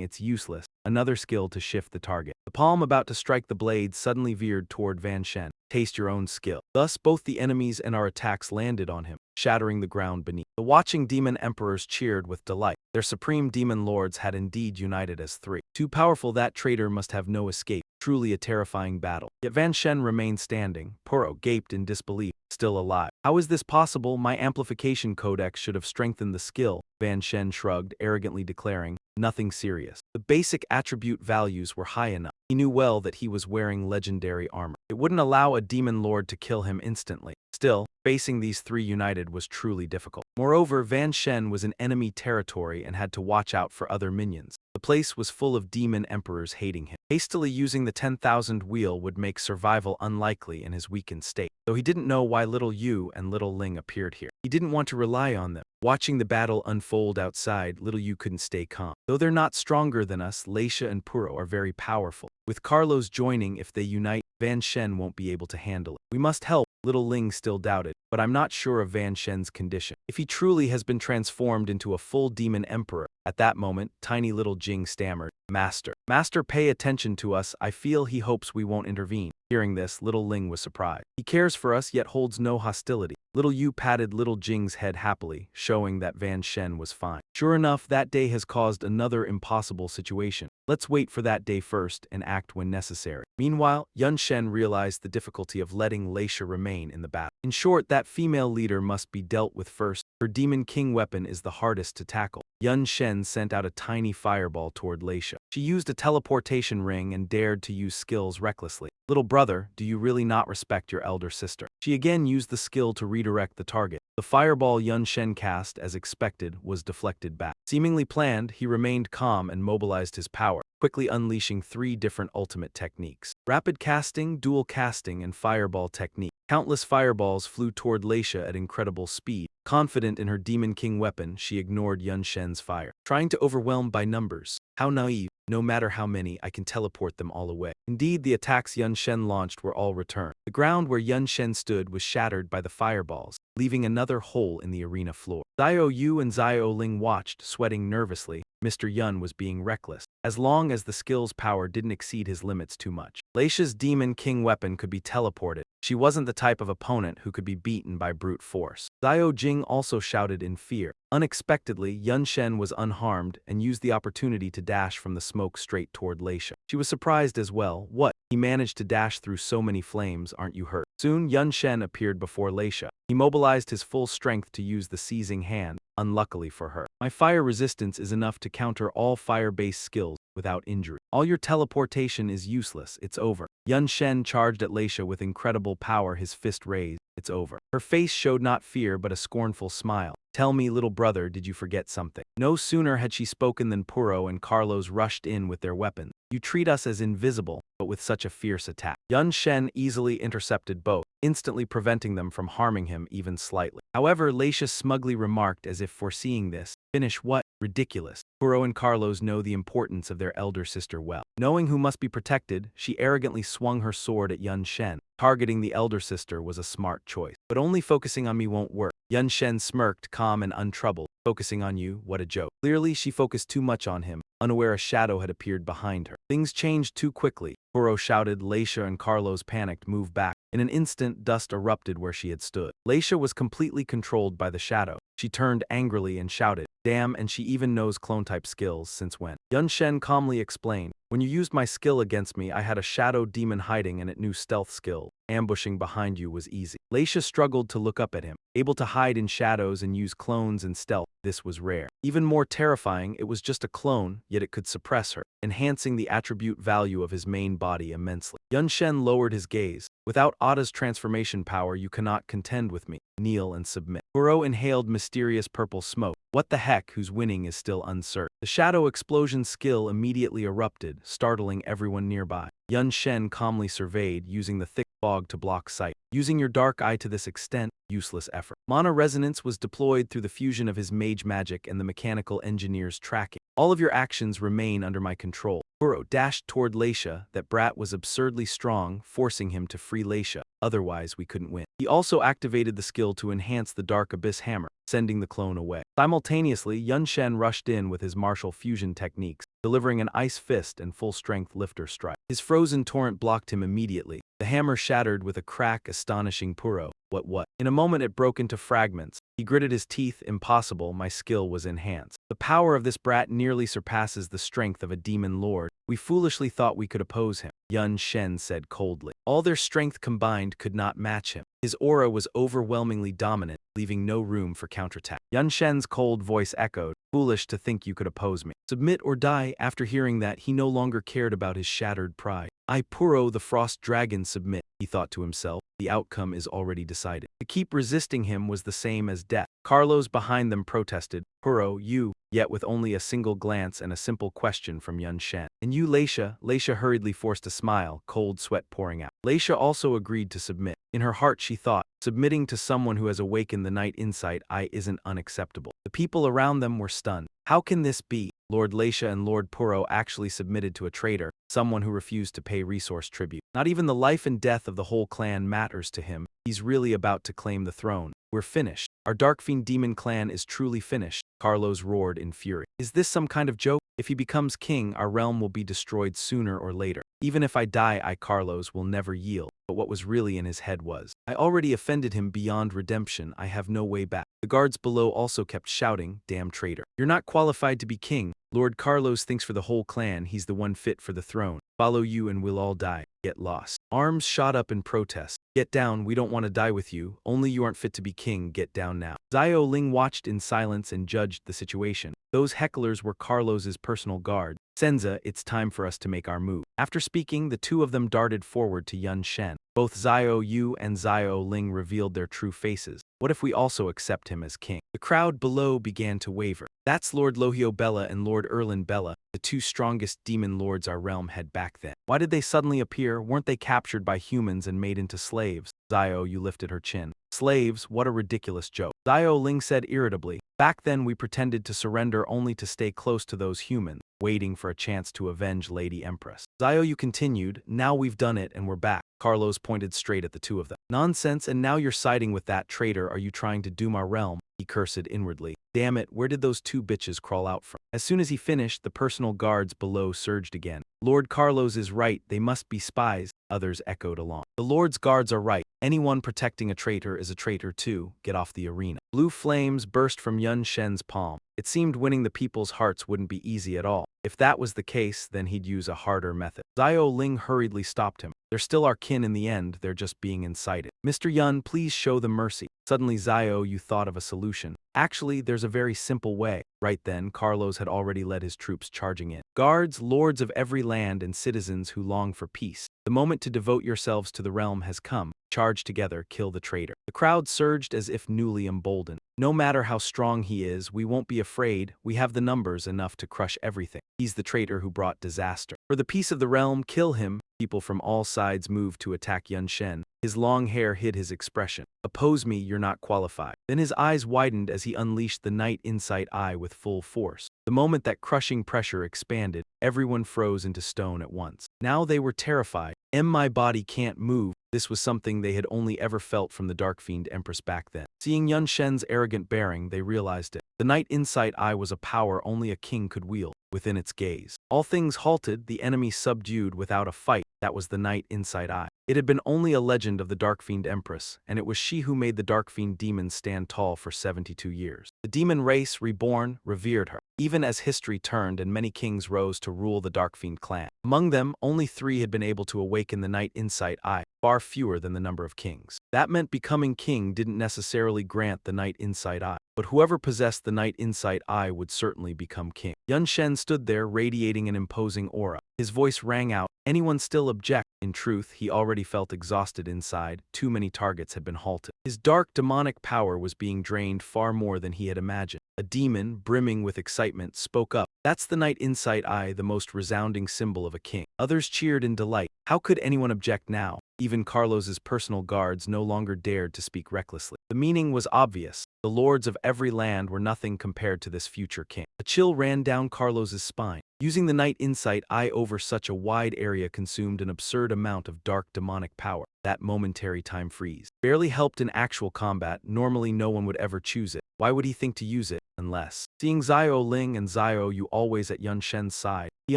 it's useless. Another skill to shift the target. The palm about to strike the blade suddenly veered toward Van Shen. Taste your own skill. Thus, both the enemies and our attacks landed on him, shattering the ground beneath. The watching demon emperors cheered with delight. Their supreme demon lords had indeed united as 3. Too powerful, that traitor must have no escape. Truly a terrifying battle. Yet Van Shen remained standing. Puro gaped in disbelief. Still alive. How is this possible? My amplification codex should have strengthened the skill. Van Shen shrugged, arrogantly declaring, "Nothing serious." The basic attribute values were high enough. He knew well that he was wearing legendary armor. It wouldn't allow a demon lord to kill him instantly. Still, facing these 3 united was truly difficult. Moreover, Van Shen was in enemy territory and had to watch out for other minions. The place was full of demon emperors hating him. Hastily using the 10,000 wheel would make survival unlikely in his weakened state. Though he didn't know why Little Yu and Little Ling appeared here. He didn't want to rely on them. Watching the battle unfold outside, Little Yu couldn't stay calm. Though they're not stronger than us, Leisha and Puro are very powerful. With Carlos joining, if they unite, Van Shen won't be able to handle it. We must help. Little Ling still doubted, but I'm not sure of Van Shen's condition. If he truly has been transformed into a full demon emperor. At that moment, tiny little Jing stammered, "Master. Master, pay attention to us. I feel he hopes we won't intervene." Hearing this, Little Ling was surprised. He cares for us yet holds no hostility. Little Yu patted Little Jing's head happily, showing that Van Shen was fine. Sure enough, that day has caused another impossible situation. Let's wait for that day first and act when necessary. Meanwhile, Yun Shen realized the difficulty of letting Leisha remain in the battle. In short, that female leader must be dealt with first. Her Demon King weapon is the hardest to tackle. Yun Shen sent out a tiny fireball toward Leisha. She used a teleportation ring and dared to use skills recklessly. "Little brother, do you really not respect your elder sister?" She again used the skill to redirect the target. The fireball Yun Shen cast, as expected, was deflected back. Seemingly planned, he remained calm and mobilized his power, quickly unleashing 3 different ultimate techniques. Rapid casting, dual casting, and fireball technique. Countless fireballs flew toward Leisha at incredible speed. Confident in her Demon King weapon, she ignored Yun Shen's fire, trying to overwhelm by numbers. How naive. No matter how many, I can teleport them all away. Indeed, the attacks Yun Shen launched were all returned. The ground where Yun Shen stood was shattered by the fireballs, leaving another hole in the arena floor. Zio Yu and Zio Ling watched, sweating nervously. Mr. Yun was being reckless, as long as the skill's power didn't exceed his limits too much. Leisha's Demon King weapon could be teleported. She wasn't the type of opponent who could be beaten by brute force. Zio Jing also shouted in fear. Unexpectedly, Yun Shen was unharmed and used the opportunity to dash from the smoke straight toward Leisha. She was surprised as well. "What? He managed to dash through so many flames, aren't you hurt?" Soon, Yun Shen appeared before Leisha. He mobilized his full strength to use the seizing hand, unluckily for her. "My fire resistance is enough to counter all fire-based skills without injury. All your teleportation is useless, it's over. Yun Shen charged at Leisha with incredible power, his fist raised. It's over. Her face showed not fear but a scornful smile. Tell me, little brother, did you forget something? No sooner had she spoken than Puro and Carlos rushed in with their weapons. You treat us as invisible, but with such a fierce attack. Yun Shen easily intercepted both, instantly preventing them from harming him even slightly. However, Leisha smugly remarked as if foreseeing this, finish what? Ridiculous. Puro and Carlos know the importance of their elder sister well. Knowing who must be protected, she arrogantly swung her sword at Yun Shen. Targeting the elder sister was a smart choice. But only focusing on me won't work. Yun Shen smirked, calm and untroubled. Focusing on you, what a joke. Clearly, she focused too much on him, unaware a shadow had appeared behind her. Things changed too quickly. Puro shouted, Leisha and Carlos panicked, move back. In an instant, dust erupted where she had stood. Leisha was completely controlled by the shadow. She turned angrily and shouted, damn, and she even knows clone-type skills, since when? Yun Shen calmly explained, when you used my skill against me, I had a shadow demon hiding and it knew stealth skill. Ambushing behind you was easy. Leisha struggled to look up at him. Able to hide in shadows and use clones and stealth, this was rare. Even more terrifying, it was just a clone, yet it could suppress her, enhancing the attribute value of his main body immensely. Yun Shen lowered his gaze. Without Ada's transformation power, you cannot contend with me. Kneel and submit. Puro inhaled mysterious purple smoke. What the heck, whose winning is still uncertain. The shadow explosion skill immediately erupted, startling everyone nearby. Yun Shen calmly surveyed, using the thick fog to block sight. Using your dark eye to this extent, useless effort. Mana resonance was deployed through the fusion of his mage magic and the mechanical engineer's tracking. All of your actions remain under my control. Puro dashed toward Leisha. That brat was absurdly strong, forcing him to free Leisha. Otherwise, we couldn't win. He also activated the skill to enhance the Dark Abyss Hammer, sending the clone away. Simultaneously, Yun Shen rushed in with his martial fusion techniques, delivering an ice fist and full-strength lifter strike. His frozen torrent blocked him immediately. The hammer shattered with a crack, astonishing Puro. What? In a moment it broke into fragments. He gritted his teeth. Impossible, my skill was enhanced. The power of this brat nearly surpasses the strength of a demon lord. We foolishly thought we could oppose him, Yun Shen said coldly. All their strength combined could not match him. His aura was overwhelmingly dominant, leaving no room for counterattack. Yun Shen's cold voice echoed, foolish to think you could oppose me. Submit or die. After hearing that, he no longer cared about his shattered pride. I, Puro the Frost Dragon, submit, he thought to himself. The outcome is already decided. To keep resisting him was the same as death. Carlos behind them protested, Puro, you, yet with only a single glance and a simple question from Yun Shen. And you, Leisha? Leisha hurriedly forced a smile, cold sweat pouring out. Leisha also agreed to submit. In her heart she thought, submitting to someone who has awakened the night insight isn't unacceptable. The people around them were stunned. How can this be? Lord Leisha and Lord Puro actually submitted to a traitor, someone who refused to pay resource tribute. Not even the life and death of the whole clan matters to him. He's really about to claim the throne. We're finished. Our Dark Fiend Demon clan is truly finished, Carlos roared in fury. Is this some kind of joke? If he becomes king, our realm will be destroyed sooner or later. Even if I die, Carlos will never yield. But what was really in his head was, I already offended him beyond redemption, I have no way back. The guards below also kept shouting, damn traitor. You're not qualified to be king. Lord Carlos thinks for the whole clan he's the one fit for the throne. Follow you and we'll all die. Get lost. Arms shot up in protest. Get down, we don't want to die with you. Only you aren't fit to be king, get down now. Xiao Ling watched in silence and judged the situation. Those hecklers were Carlos's personal guard. Senza, it's time for us to make our move. After speaking, the two of them darted forward to Yun Shen. Both Xiao Yu and Xiao Ling revealed their true faces. What if we also accept him as king? The crowd below began to waver. That's Lord Lohio Bella and Lord Erlin Bella, the two strongest demon lords our realm had back then. Why did they suddenly appear? Weren't they captured by humans and made into slaves? Xiao Yu lifted her chin. Slaves, what a ridiculous joke. Xiao Ling said irritably. Back then we pretended to surrender only to stay close to those humans, waiting for a chance to avenge Lady Empress. Xiao Yu continued, now we've done it and we're back. Carlos pointed straight at the two of them. Nonsense, and now you're siding with that traitor. Are you trying to doom our realm? He cursed inwardly. Damn it, where did those two bitches crawl out from? As soon as he finished, the personal guards below surged again. Lord Carlos is right, they must be spies, others echoed along. The Lord's guards are right. Anyone protecting a traitor is a traitor too. Get off the arena. Blue flames burst from Yun Shen's palm. It seemed winning the people's hearts wouldn't be easy at all. If that was the case, then he'd use a harder method. Xiao Ling hurriedly stopped him. They're still our kin in the end, they're just being incited. Mr. Yun, please show them mercy. Suddenly, Zio, you thought of a solution. Actually, there's a very simple way. Right then, Carlos had already led his troops charging in. Guards, lords of every land, and citizens who long for peace. The moment to devote yourselves to the realm has come. Charge together, kill the traitor. The crowd surged as if newly emboldened. No matter how strong he is, we won't be afraid. We have the numbers enough to crush everything. He's the traitor who brought disaster. For the peace of the realm, kill him. People from all sides moved to attack Yun Shen. His long hair hid his expression. Oppose me, you're not qualified. Then his eyes widened as he unleashed the Night Insight Eye with full force. The moment that crushing pressure expanded, everyone froze into stone at once. Now they were terrified. My body can't move. This was something they had only ever felt from the Dark Fiend Empress back then. Seeing Yun Shen's arrogant bearing, they realized it. The Night Insight Eye was a power only a king could wield. Within its gaze, all things halted, the enemy subdued without a fight. That was the Night Insight Eye. It had been only a legend of the Dark Fiend Empress, and it was she who made the Dark Fiend demons stand tall for 72 years. The demon race, reborn, revered her. Even as history turned and many kings rose to rule the Dark Fiend clan. Among them, only 3 had been able to awaken the Night Insight Eye, far fewer than the number of kings. That meant becoming king didn't necessarily grant the Night Insight Eye, but whoever possessed the Night Insight Eye would certainly become king. Yun Shen stood there, radiating an imposing aura. His voice rang out, "Anyone still object?" In truth, he already felt exhausted inside. Too many targets had been halted. His dark, demonic power was being drained far more than he had imagined. A demon, brimming with excitement, spoke up. "That's the Night Insight Eye, the most resounding symbol of a king." Others cheered in delight. How could anyone object now? Even Carlos's personal guards no longer dared to speak recklessly. The meaning was obvious. The lords of every land were nothing compared to this future king. A chill ran down Carlos's spine. Using the Night Insight Eye over such a wide area consumed an absurd amount of dark demonic power. That momentary time freeze barely helped in actual combat. Normally no one would ever choose it. Why would he think to use it? Unless. Seeing Zio Ling and Zio Yu always at Yun Shen's side, he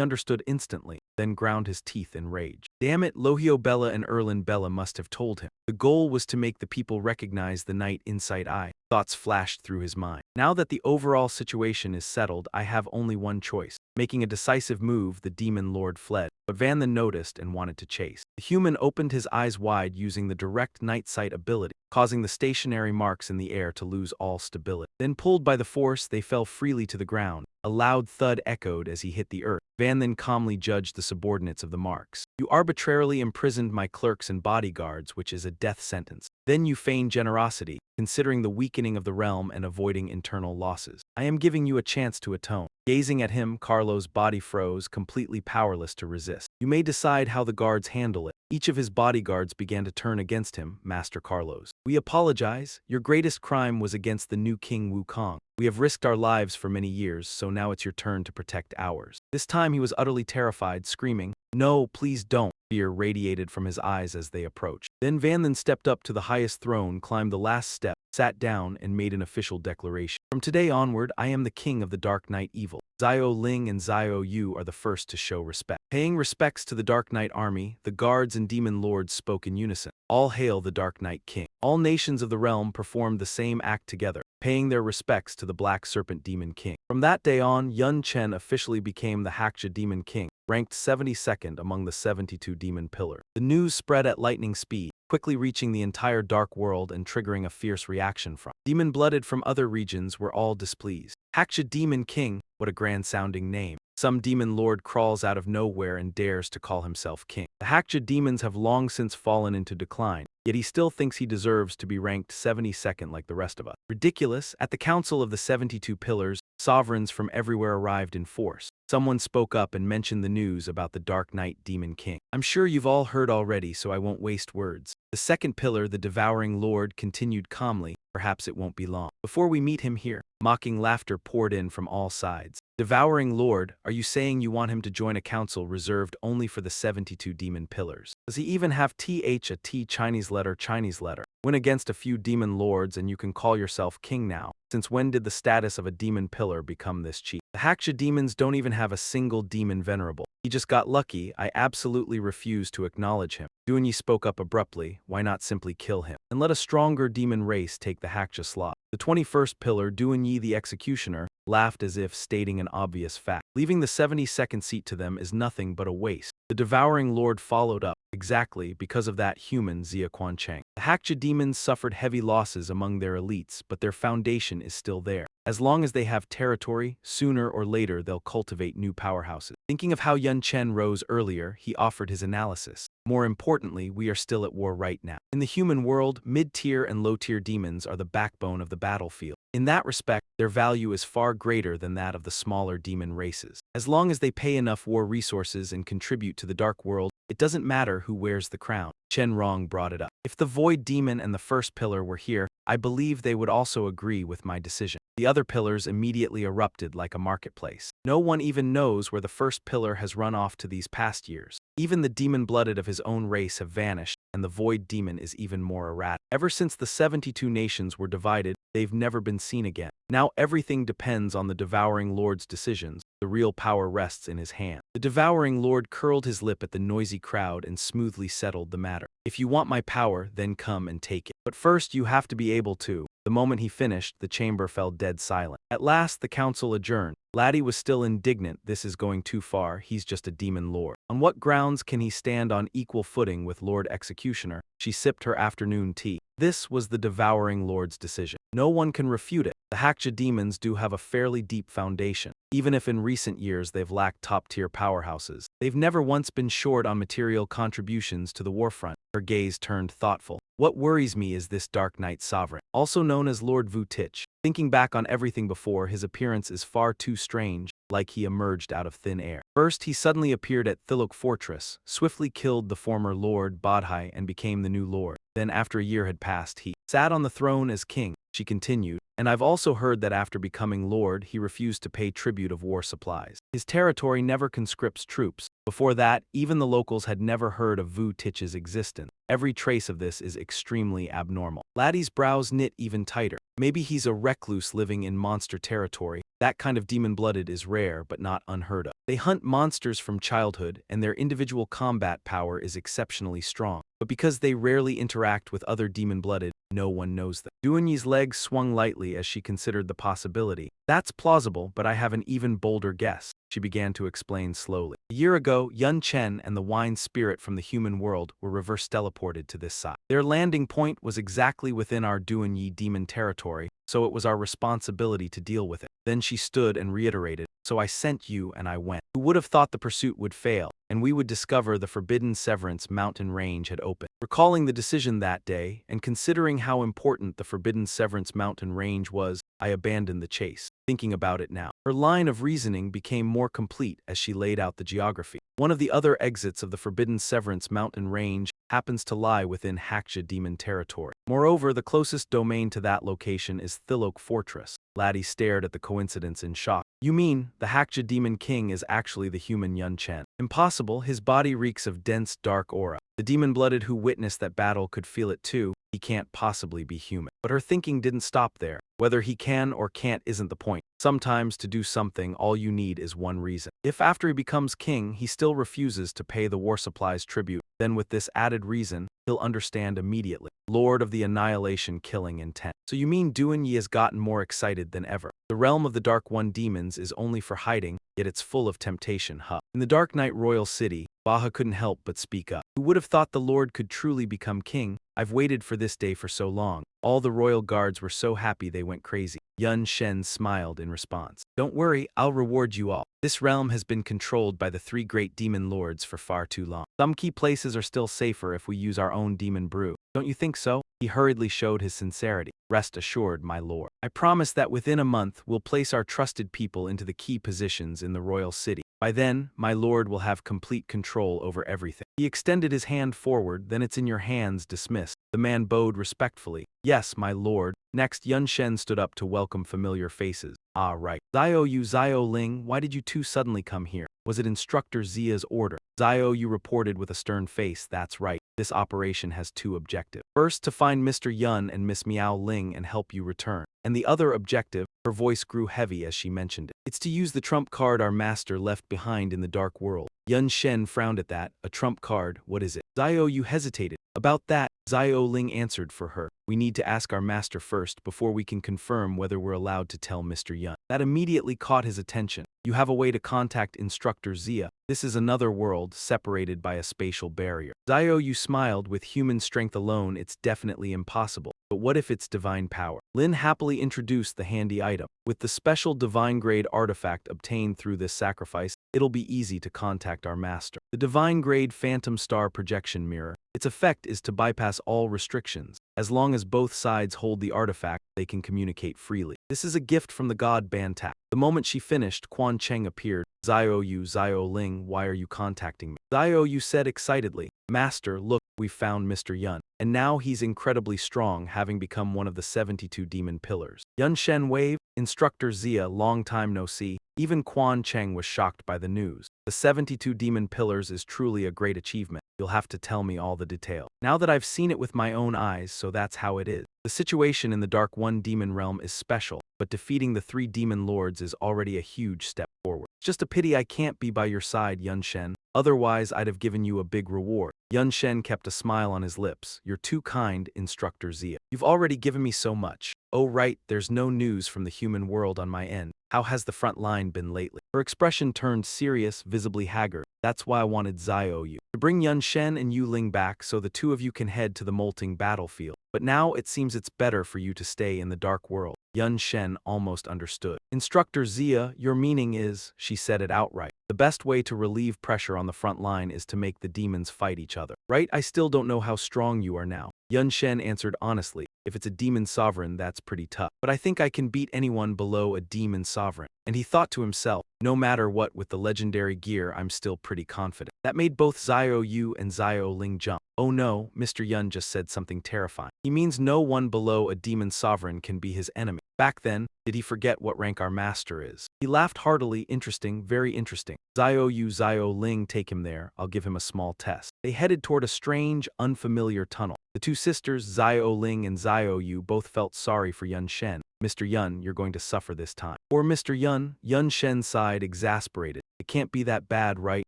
understood instantly, then ground his teeth in rage. Damn it, Lohio Bella and Erlin Bella must have told him. The goal was to make the people recognize the Night Insight Eye. Thoughts flashed through his mind. Now that the overall situation is settled, I have only one choice. Making a decisive move, the demon lord fled, but Van then noticed and wanted to chase. The human opened his eyes wide using the direct night sight ability, causing the stationary marks in the air to lose all stability. Then pulled by the force, they fell freely to the ground. A loud thud echoed as he hit the earth. Van then calmly judged the subordinates of the marks. "You arbitrarily imprisoned my clerks and bodyguards, which is a death sentence. Then you feign generosity, considering the weakening of the realm and avoiding internal losses. I am giving you a chance to atone." Gazing at him, Carlos' body froze, completely powerless to resist. "You may decide how the guards handle it." Each of his bodyguards began to turn against him. "Master Carlos, we apologize. Your greatest crime was against the new King Wukong. We have risked our lives for many years, so now it's your turn to protect ours." This time he was utterly terrified, screaming, "No, please don't." Fear radiated from his eyes as they approached. Then Van then stepped up to the highest throne, climbed the last step, sat down, and made an official declaration. "From today onward, I am the king of the Dark Knight Evil. Zio Ling and Zio Yu are the first to show respect." Paying respects to the Dark Knight army, the guards and demon lords spoke in unison. "All hail the Dark Knight King." All nations of the realm performed the same act together, paying their respects to the Black Serpent Demon King. From that day on, Yun Chen officially became the Haksha Demon King, ranked 72nd among the 72 demon pillars. The news spread at lightning speed, quickly reaching the entire dark world and triggering a fierce reaction from demon-blooded from other regions were all displeased. Haksha Demon King, what a grand-sounding name. Some demon lord crawls out of nowhere and dares to call himself king. The Haksha demons have long since fallen into decline, yet he still thinks he deserves to be ranked 72nd like the rest of us. Ridiculous. At the Council of the 72 Pillars, sovereigns from everywhere arrived in force. Someone spoke up and mentioned the news about the Dark Knight Demon King. "I'm sure you've all heard already, so I won't waste words." The second pillar, the Devouring Lord, continued calmly, "Perhaps it won't be long before we meet him here." Mocking laughter poured in from all sides. "Devouring Lord, are you saying you want him to join a council reserved only for the 72 demon pillars? Does he even have a T Chinese letter? Win against a few demon lords and you can call yourself king now. Since when did the status of a demon pillar become this cheap? The Haksha demons don't even have a single demon venerable. He just got lucky. I absolutely refuse to acknowledge him." Duanyi spoke up abruptly. "Why not simply kill him and let a stronger demon race take the Haksha slot?" The 21st pillar, Duanyi the executioner, laughed as if stating an obvious fact. Leaving the 72nd seat to them is nothing but a waste. The devouring lord followed up, exactly because of that human Zia Quan Cheng. The Hakja demons suffered heavy losses among their elites, but their foundation is still there. As long as they have territory, sooner or later they'll cultivate new powerhouses. Thinking of how Yun Chen rose earlier, he offered his analysis. More importantly, we are still at war right now. In the human world, mid-tier and low-tier demons are the backbone of the battlefield. In that respect, their value is far greater than that of the smaller demon races. As long as they pay enough war resources and contribute to the dark world, it doesn't matter who wears the crown. Chen Rong brought it up. If the Void Demon and the First Pillar were here, I believe they would also agree with my decision. The other pillars immediately erupted like a marketplace. No one even knows where the First Pillar has run off to these past years. Even the demon-blooded of his own race have vanished, and the Void Demon is even more erratic. Ever since the 72 nations were divided, they've never been seen again. Now everything depends on the Devouring Lord's decisions. The real power rests in his hand. The Devouring Lord curled his lip at the noisy crowd and smoothly settled the matter. If you want my power, then come and take it. But first you have to be able to. The moment he finished, the chamber fell dead silent. At last, the council adjourned. Laddie was still indignant. This is going too far. He's just a demon lord. On what grounds can he stand on equal footing with Lord Executioner? She sipped her afternoon tea. This was the Devouring Lord's decision. No one can refute it. The Hakja demons do have a fairly deep foundation. Even if in recent years they've lacked top-tier powerhouses, they've never once been short on material contributions to the warfront. Her gaze turned thoughtful. What worries me is this Dark Knight Sovereign, also known as Lord Vu Tich. Thinking back on everything before, his appearance is far too strange, like he emerged out of thin air. First, he suddenly appeared at Thilok Fortress, swiftly killed the former Lord Bodhai and became the new lord. Then after a year had passed, he sat on the throne as king. She continued, and I've also heard that after becoming lord, he refused to pay tribute of war supplies. His territory never conscripts troops. Before that, even the locals had never heard of Vu Tich's existence. Every trace of this is extremely abnormal. Laddie's brows knit even tighter. Maybe he's a recluse living in monster territory. That kind of demon-blooded is rare but not unheard of. They hunt monsters from childhood, and their individual combat power is exceptionally strong. But because they rarely interact with other demon-blooded, no one knows them. Duanyi's legs swung lightly as she considered the possibility. That's plausible, but I have an even bolder guess. She began to explain slowly. A year ago, Yun Chen and the wine spirit from the human world were reverse teleported to this side. Their landing point was exactly within our Duanyi demon territory, so it was our responsibility to deal with it. Then she stood and reiterated, so I sent you and I went. Who would have thought the pursuit would fail, and we would discover the forbidden Severance mountain range had opened. Recalling the decision that day, and considering how important the forbidden Severance mountain range was, I abandoned the chase. Thinking about it now, her line of reasoning became more complete as she laid out the geography. One of the other exits of the forbidden Severance mountain range happens to lie within Hakja demon territory. Moreover, the closest domain to that location is Thilok Fortress. Laddie stared at the coincidence in shock. You mean, the Hakja demon king is actually the human Yun Chen? Impossible, his body reeks of dense, dark aura. The demon-blooded who witnessed that battle could feel it too. He can't possibly be human. But her thinking didn't stop there. Whether he can or can't isn't the point. Sometimes to do something, all you need is one reason. If after he becomes king, he still refuses to pay the war supplies tribute, then with this added reason, he'll understand immediately. Lord of the Annihilation killing intent. So you mean Duanyi has gotten more excited than ever. The realm of the Dark One demons is only for hiding, yet it's full of temptation, huh? In the Dark Knight Royal City, Baha couldn't help but speak up. Who would have thought the Lord could truly become king? I've waited for this day for so long. All the royal guards were so happy they went crazy. Yun Shen smiled in response. Don't worry, I'll reward you all. This realm has been controlled by the three great demon lords for far too long. Some key places are still safer if we use our own demon brew. Don't you think so? He hurriedly showed his sincerity. Rest assured, my lord. I promise that within a month we'll place our trusted people into the key positions in the royal city. By then, my lord will have complete control over everything. He extended his hand forward, then it's in your hands, dismissed. The man bowed respectfully. Yes, my lord. Next, Yun Shen stood up to welcome familiar faces. Ah, right. Zio Yu Zio Ling, why did you two suddenly come here? Was it Instructor Zia's order? Zio Yu reported with a stern face. That's right. This operation has two objectives. First, to find Mr. Yun and Miss Miao Ling and help you return. And the other objective, her voice grew heavy as she mentioned it. It's to use the trump card our master left behind in the dark world. Yun Shen frowned at that. A trump card, what is it? Zio Yu hesitated. About that, Zio Ling answered for her. We need to ask our master first before we can confirm whether we're allowed to tell Mr. Yun. That immediately caught his attention. You have a way to contact Instructor Zia. This is another world separated by a spatial barrier. Xiaoyu smiled. With human strength alone, it's definitely impossible. But what if it's divine power? Lin happily introduced the handy item. With the special divine-grade artifact obtained through this sacrifice, it'll be easy to contact our master. The divine-grade Phantom Star Projection Mirror. Its effect is to bypass all restrictions. As long as both sides hold the artifact, they can communicate freely. This is a gift from the god Bantak. The moment she finished, Quan Cheng appeared. Xiao Ling, why are you contacting me? Xiaoyu said excitedly, Master, look, we found Mr. Yun. And now he's incredibly strong, having become one of the 72 demon pillars. Yun Shen waved. Instructor Zia, long time no see. Even Quan Cheng was shocked by the news. The 72 demon pillars is truly a great achievement. You'll have to tell me all the detail. Now that I've seen it with my own eyes, so that's how it is. The situation in the Dark One demon realm is special, but defeating the 3 demon lords is already a huge step forward. It's just a pity I can't be by your side, Yun Shen. Otherwise, I'd have given you a big reward. Yun Shen kept a smile on his lips. You're too kind, Instructor Zia. You've already given me so much. Oh right, there's no news from the human world on my end. How has the front line been lately? Her expression turned serious, visibly haggard. That's why I wanted Xiaoyu to bring Yun Shen and Yu Ling back so the two of you can head to the molting battlefield. But now it seems it's better for you to stay in the dark world. Yun Shen almost understood. Instructor Zia, your meaning is, she said it outright. The best way to relieve pressure on the front line is to make the demons fight each other. Right? I still don't know how strong you are now. Yun Shen answered honestly. If it's a demon sovereign, that's pretty tough. But I think I can beat anyone below a demon sovereign. And he thought to himself, no matter what, with the legendary gear, I'm still pretty confident. That made both Xiaoyu and Xiao Ling jump. Oh no, Mr. Yun just said something terrifying. He means no one below a demon sovereign can be his enemy. Back then, did he forget what rank our master is? He laughed heartily. Interesting, very interesting. Xiao Ling, take him there. I'll give him a small test. They headed toward a strange, unfamiliar tunnel. The two sisters, Xiao Ling and Xiaoyu, both felt sorry for Yun Shen. Mr. Yun, you're going to suffer this time. Or Mr. Yun, Yun Shen sighed, exasperated. It can't be that bad, right?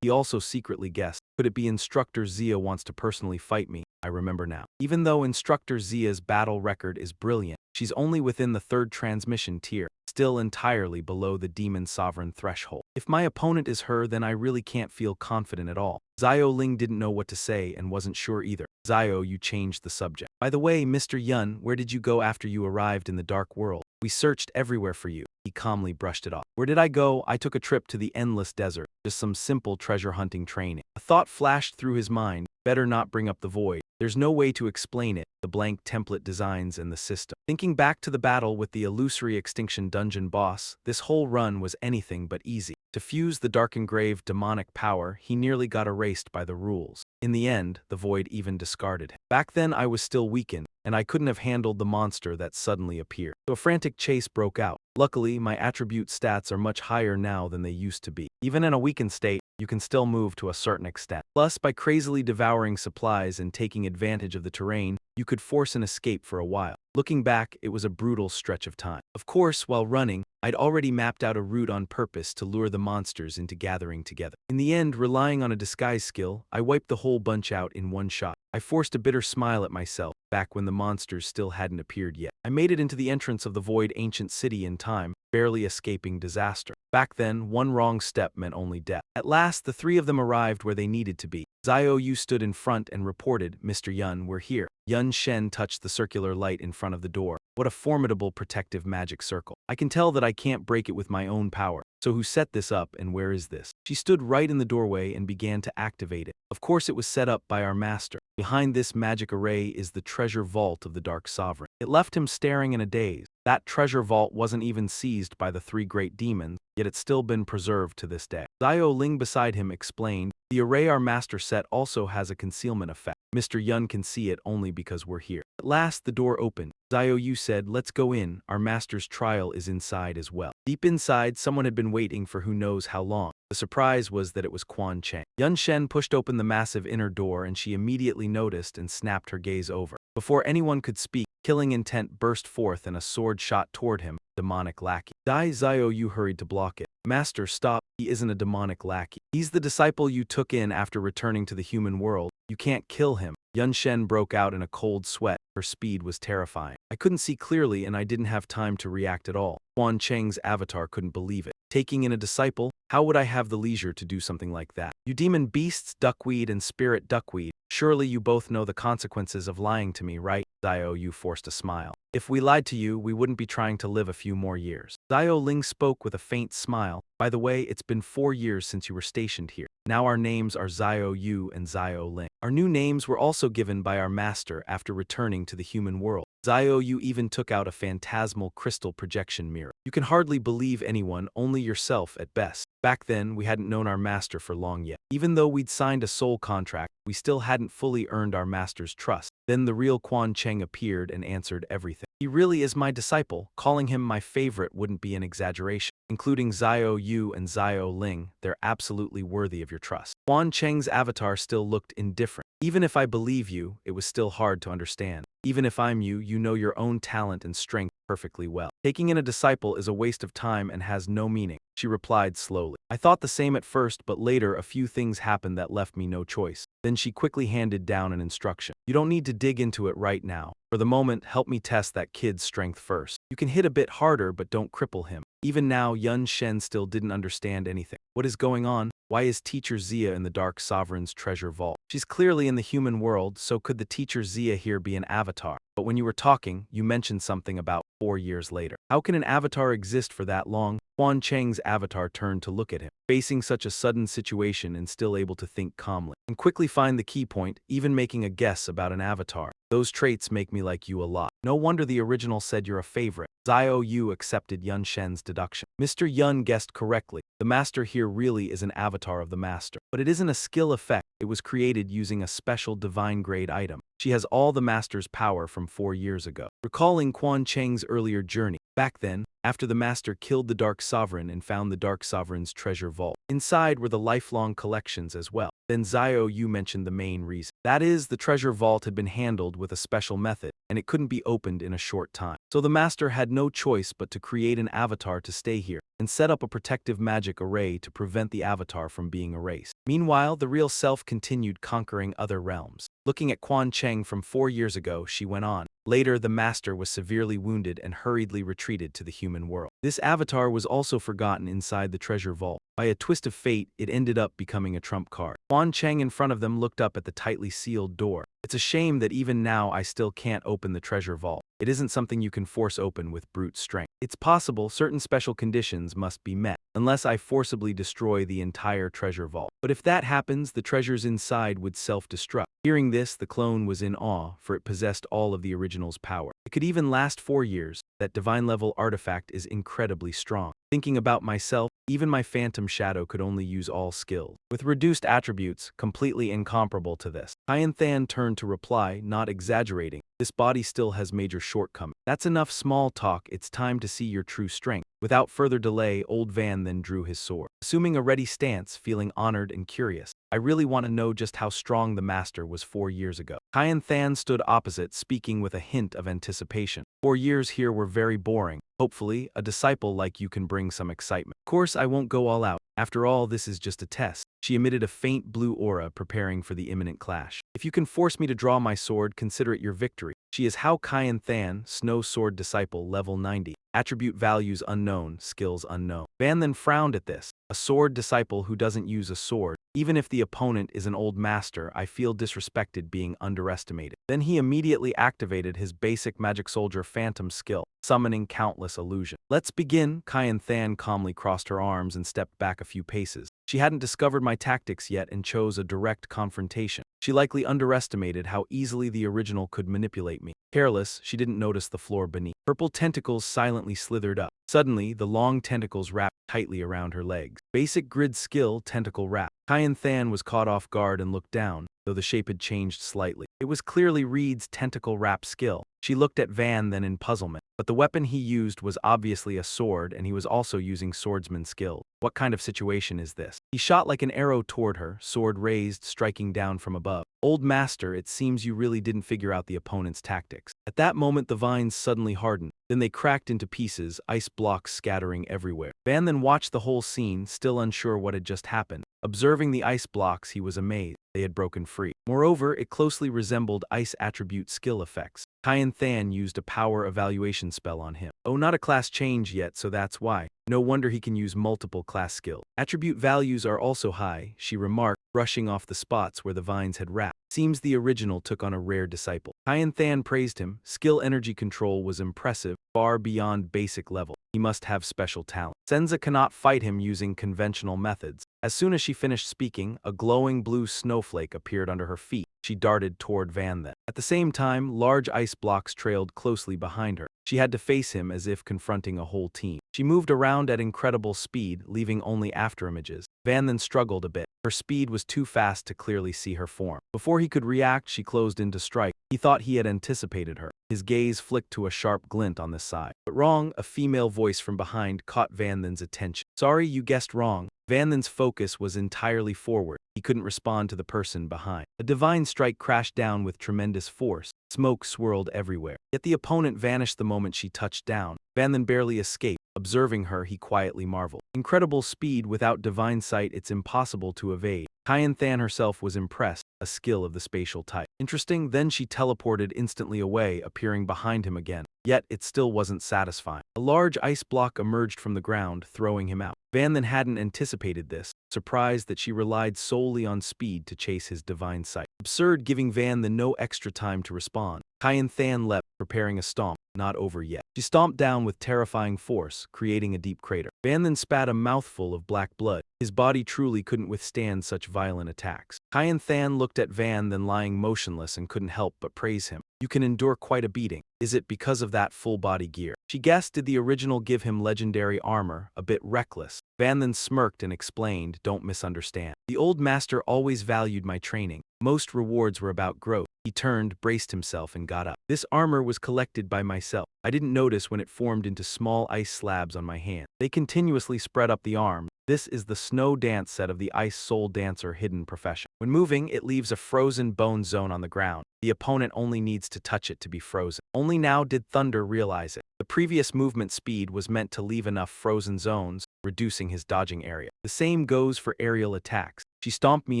He also secretly guessed. Could it be Instructor Zia wants to personally fight me? I remember now. Even though Instructor Zia's battle record is brilliant, she's only within the 3rd transmission tier, still entirely below the demon sovereign threshold. If my opponent is her, then I really can't feel confident at all. Xiao Ling didn't know what to say and wasn't sure either. Xiao, you changed the subject. By the way, Mr. Yun, where did you go after you arrived in the dark world? We searched everywhere for you. He calmly brushed it off. Where did I go? I took a trip to the endless desert. Just some simple treasure hunting training. A thought flashed through his mind. Better not bring up the void. There's no way to explain it, the blank template designs and the system. Thinking back to the battle with the illusory extinction dungeon boss, this whole run was anything but easy. To fuse the dark engraved demonic power, he nearly got erased by the rules. In the end, the void even discarded him. Back then I was still weakened, and I couldn't have handled the monster that suddenly appeared. So a frantic chase broke out. Luckily, my attribute stats are much higher now than they used to be. Even in a weakened state, you can still move to a certain extent. Plus, by crazily devouring supplies and taking advantage of the terrain, you could force an escape for a while. Looking back, it was a brutal stretch of time. Of course, while running, I'd already mapped out a route on purpose to lure the monsters into gathering together. In the end, relying on a disguise skill, I wiped the whole bunch out in one shot. I forced a bitter smile at myself, back when the monsters still hadn't appeared yet. I made it into the entrance of the Void Ancient City in time, barely escaping disaster. Back then, one wrong step meant only death. At last, the 3 of them arrived where they needed to be. Xiaoyu stood in front and reported, Mr. Yun, we're here. Yun Shen touched the circular light in front of the door. What a formidable protective magic circle. I can tell that I can't break it with my own power. So who set this up and where is this? She stood right in the doorway and began to activate it. Of course it was set up by our master. Behind this magic array is the treasure vault of the Dark Sovereign. It left him staring in a daze. That treasure vault wasn't even seized by the 3 great demons, yet it's still been preserved to this day. Xiao Ling beside him explained, the array our master set also has a concealment effect. Mr. Yun can see it only because we're here. At last the door opened. Xiaoyu said, let's go in, our master's trial is inside as well. Deep inside, someone had been waiting for who knows how long. The surprise was that it was Quan Cheng. Yun Shen pushed open the massive inner door and she immediately noticed and snapped her gaze over. Before anyone could speak, killing intent burst forth and a sword shot toward him, demonic lackey. Xiaoyu hurried to block it. Master, stop, he isn't a demonic lackey. He's the disciple you took in after returning to the human world. You can't kill him. Yun Shen broke out in a cold sweat. Her speed was terrifying. I couldn't see clearly and I didn't have time to react at all. Quan Cheng's avatar couldn't believe it. Taking in a disciple? How would I have the leisure to do something like that? You demon beasts, duckweed and spirit duckweed, surely you both know the consequences of lying to me, right? Zio Yu forced a smile. If we lied to you, we wouldn't be trying to live a few more years. Zio Ling spoke with a faint smile. By the way, it's been 4 years since you were stationed here. Now our names are Zio Yu and Zio Ling. Our new names were also given by our master after returning to the human world. Zio Yu even took out a phantasmal crystal projection mirror. You can hardly believe anyone, only yourself at best. Back then, we hadn't known our master for long yet. Even though we'd signed a soul contract, we still hadn't fully earned our master's trust. Then the real Quan Cheng appeared and answered everything. He really is my disciple. Calling him my favorite wouldn't be an exaggeration. Including Zio Yu and Zio Ling, they're absolutely worthy of your trust. Quan Cheng's avatar still looked indifferent. Even if I believe you, it was still hard to understand. Even if I'm you, you know your own talent and strength perfectly well. Taking in a disciple is a waste of time and has no meaning, she replied slowly. I thought the same at first, but later a few things happened that left me no choice. Then she quickly handed down an instruction. You don't need to dig into it right now. For the moment, help me test that kid's strength first. You can hit a bit harder, but don't cripple him. Even now, Yun Shen still didn't understand anything. What is going on? Why is Teacher Zia in the Dark Sovereign's treasure vault? She's clearly in the human world, so could the Teacher Zia here be an avatar? But when you were talking, you mentioned something about 4 years later. How can an avatar exist for that long? Quan Cheng's avatar turned to look at him, facing such a sudden situation and still able to think calmly, and quickly find the key point, even making a guess about an avatar. Those traits make me like you a lot. No wonder the original said you're a favorite. Zio Yu accepted Yun Shen's deduction. Mr. Yun guessed correctly. The master here really is an avatar of the master. But it isn't a skill effect. It was created using a special divine grade item. She has all the master's power from 4 years ago. Recalling Quan Cheng's earlier journey, back then, after the master killed the Dark Sovereign and found the Dark Sovereign's treasure vault. Inside were the lifelong collections as well. Then Zio Yu mentioned the main reason. That is, the treasure vault had been handled with a special method, and it couldn't be opened in a short time. So the master had no choice but to create an avatar to stay here, and set up a protective magic array to prevent the avatar from being erased. Meanwhile, the real self continued conquering other realms. Looking at Quan Cheng from 4 years ago, she went on. Later, the master was severely wounded and hurriedly retreated to the human world. This avatar was also forgotten inside the treasure vault. By a twist of fate, it ended up becoming a trump card. Quan Cheng in front of them looked up at the tightly sealed door. It's a shame that even now I still can't open the treasure vault. It isn't something you can force open with brute strength. It's possible certain special conditions must be met, unless I forcibly destroy the entire treasure vault. But if that happens, the treasures inside would self-destruct. Hearing this, the clone was in awe, for it possessed all of the original's power. It could even last 4 years. That divine-level artifact is incredibly strong. Thinking about myself, even my phantom shadow could only use all skills, with reduced attributes, completely incomparable to this. Hien Than turned to reply, not exaggerating. This body still has major shortcomings. That's enough small talk, it's time to see your true strength. Without further delay, Old Van then drew his sword. Assuming a ready stance, feeling honored and curious, I really want to know just how strong the master was 4 years ago. Hien Than stood opposite, speaking with a hint of anticipation. 4 years here were very boring. Hopefully, a disciple like you can bring some excitement. Of course, I won't go all out. After all, this is just a test. She emitted a faint blue aura, preparing for the imminent clash. If you can force me to draw my sword, consider it your victory. She is Hao Hien Than, Snow Sword Disciple, level 90. Attribute values unknown, skills unknown. Van then frowned at this. A sword disciple who doesn't use a sword. Even if the opponent is an old master, I feel disrespected being underestimated. Then he immediately activated his basic magic soldier phantom skill, summoning countless illusions. Let's begin. Hien Than calmly crossed her arms and stepped back a few paces. She hadn't discovered my tactics yet and chose a direct confrontation. She likely underestimated how easily the original could manipulate me. Careless, she didn't notice the floor beneath. Purple tentacles silently slithered up. Suddenly, the long tentacles wrapped tightly around her legs. Basic grid skill, tentacle wrap. Hien Than was caught off guard and looked down, though the shape had changed slightly. It was clearly Reed's tentacle wrap skill. She looked at Van then in puzzlement. But the weapon he used was obviously a sword, and he was also using swordsman skill. What kind of situation is this? He shot like an arrow toward her, sword raised, striking down from above. Old master, it seems you really didn't figure out the opponent's tactics. At that moment, the vines suddenly hardened. Then they cracked into pieces, ice blocks scattering everywhere. Van then watched the whole scene, still unsure what had just happened. Observing the ice blocks, he was amazed. They had broken free. Moreover, it closely resembled ice attribute skill effects. Hien Than used a power evaluation spell on him. Oh, not a class change yet, so that's why. No wonder he can use multiple class skills. Attribute values are also high, she remarked, brushing off the spots where the vines had wrapped. Seems the original took on a rare disciple. Hyen Than praised him. Skill energy control was impressive, far beyond basic level. He must have special talent. Senza cannot fight him using conventional methods. As soon as she finished speaking, a glowing blue snowflake appeared under her feet. She darted toward Van Then. At the same time, large ice blocks trailed closely behind her. She had to face him as if confronting a whole team. She moved around at incredible speed, leaving only afterimages. Van Then struggled a bit. Her speed was too fast to clearly see her form. Before he could react, she closed in to strike. He thought he had anticipated her. His gaze flicked to a sharp glint on this side. But wrong, a female voice from behind caught Van Then's attention. Sorry, you guessed wrong. Van Then's focus was entirely forward. He couldn't respond to the person behind. A divine strike crashed down with tremendous force. Smoke swirled everywhere. Yet the opponent vanished the moment she touched down. Van Then barely escaped. Observing her, he quietly marveled. Incredible speed without divine sight, it's impossible to evade. Hyen Than herself was impressed, a skill of the spatial type. Interesting, then she teleported instantly away, appearing behind him again. Yet, it still wasn't satisfying. A large ice block emerged from the ground, throwing him out. Van Then hadn't anticipated this, surprised that she relied solely on speed to chase his divine sight. Absurd, giving Van Then no extra time to respond. Hyen Than leapt, preparing a stomp. Not over yet. She stomped down with terrifying force, creating a deep crater. Van Then spat a mouthful of black blood. His body truly couldn't withstand such violent attacks. Hyen Than looked at Van Then lying motionless and couldn't help but praise him. You can endure quite a beating. Is it because of that full-body gear? She guessed, did the original give him legendary armor? A bit reckless. Van Then smirked and explained, don't misunderstand. The old master always valued my training. Most rewards were about growth. He turned, braced himself, and got up. This armor was collected by myself. I didn't notice when it formed into small ice slabs on my hand. They continuously spread up the arm. This is the snow dance set of the Ice Soul Dancer hidden profession. When moving, it leaves a frozen bone zone on the ground. The opponent only needs to touch it to be frozen. Only now did Thunder realize it. The previous movement speed was meant to leave enough frozen zones, reducing his dodging area. The same goes for aerial attacks. She stomped me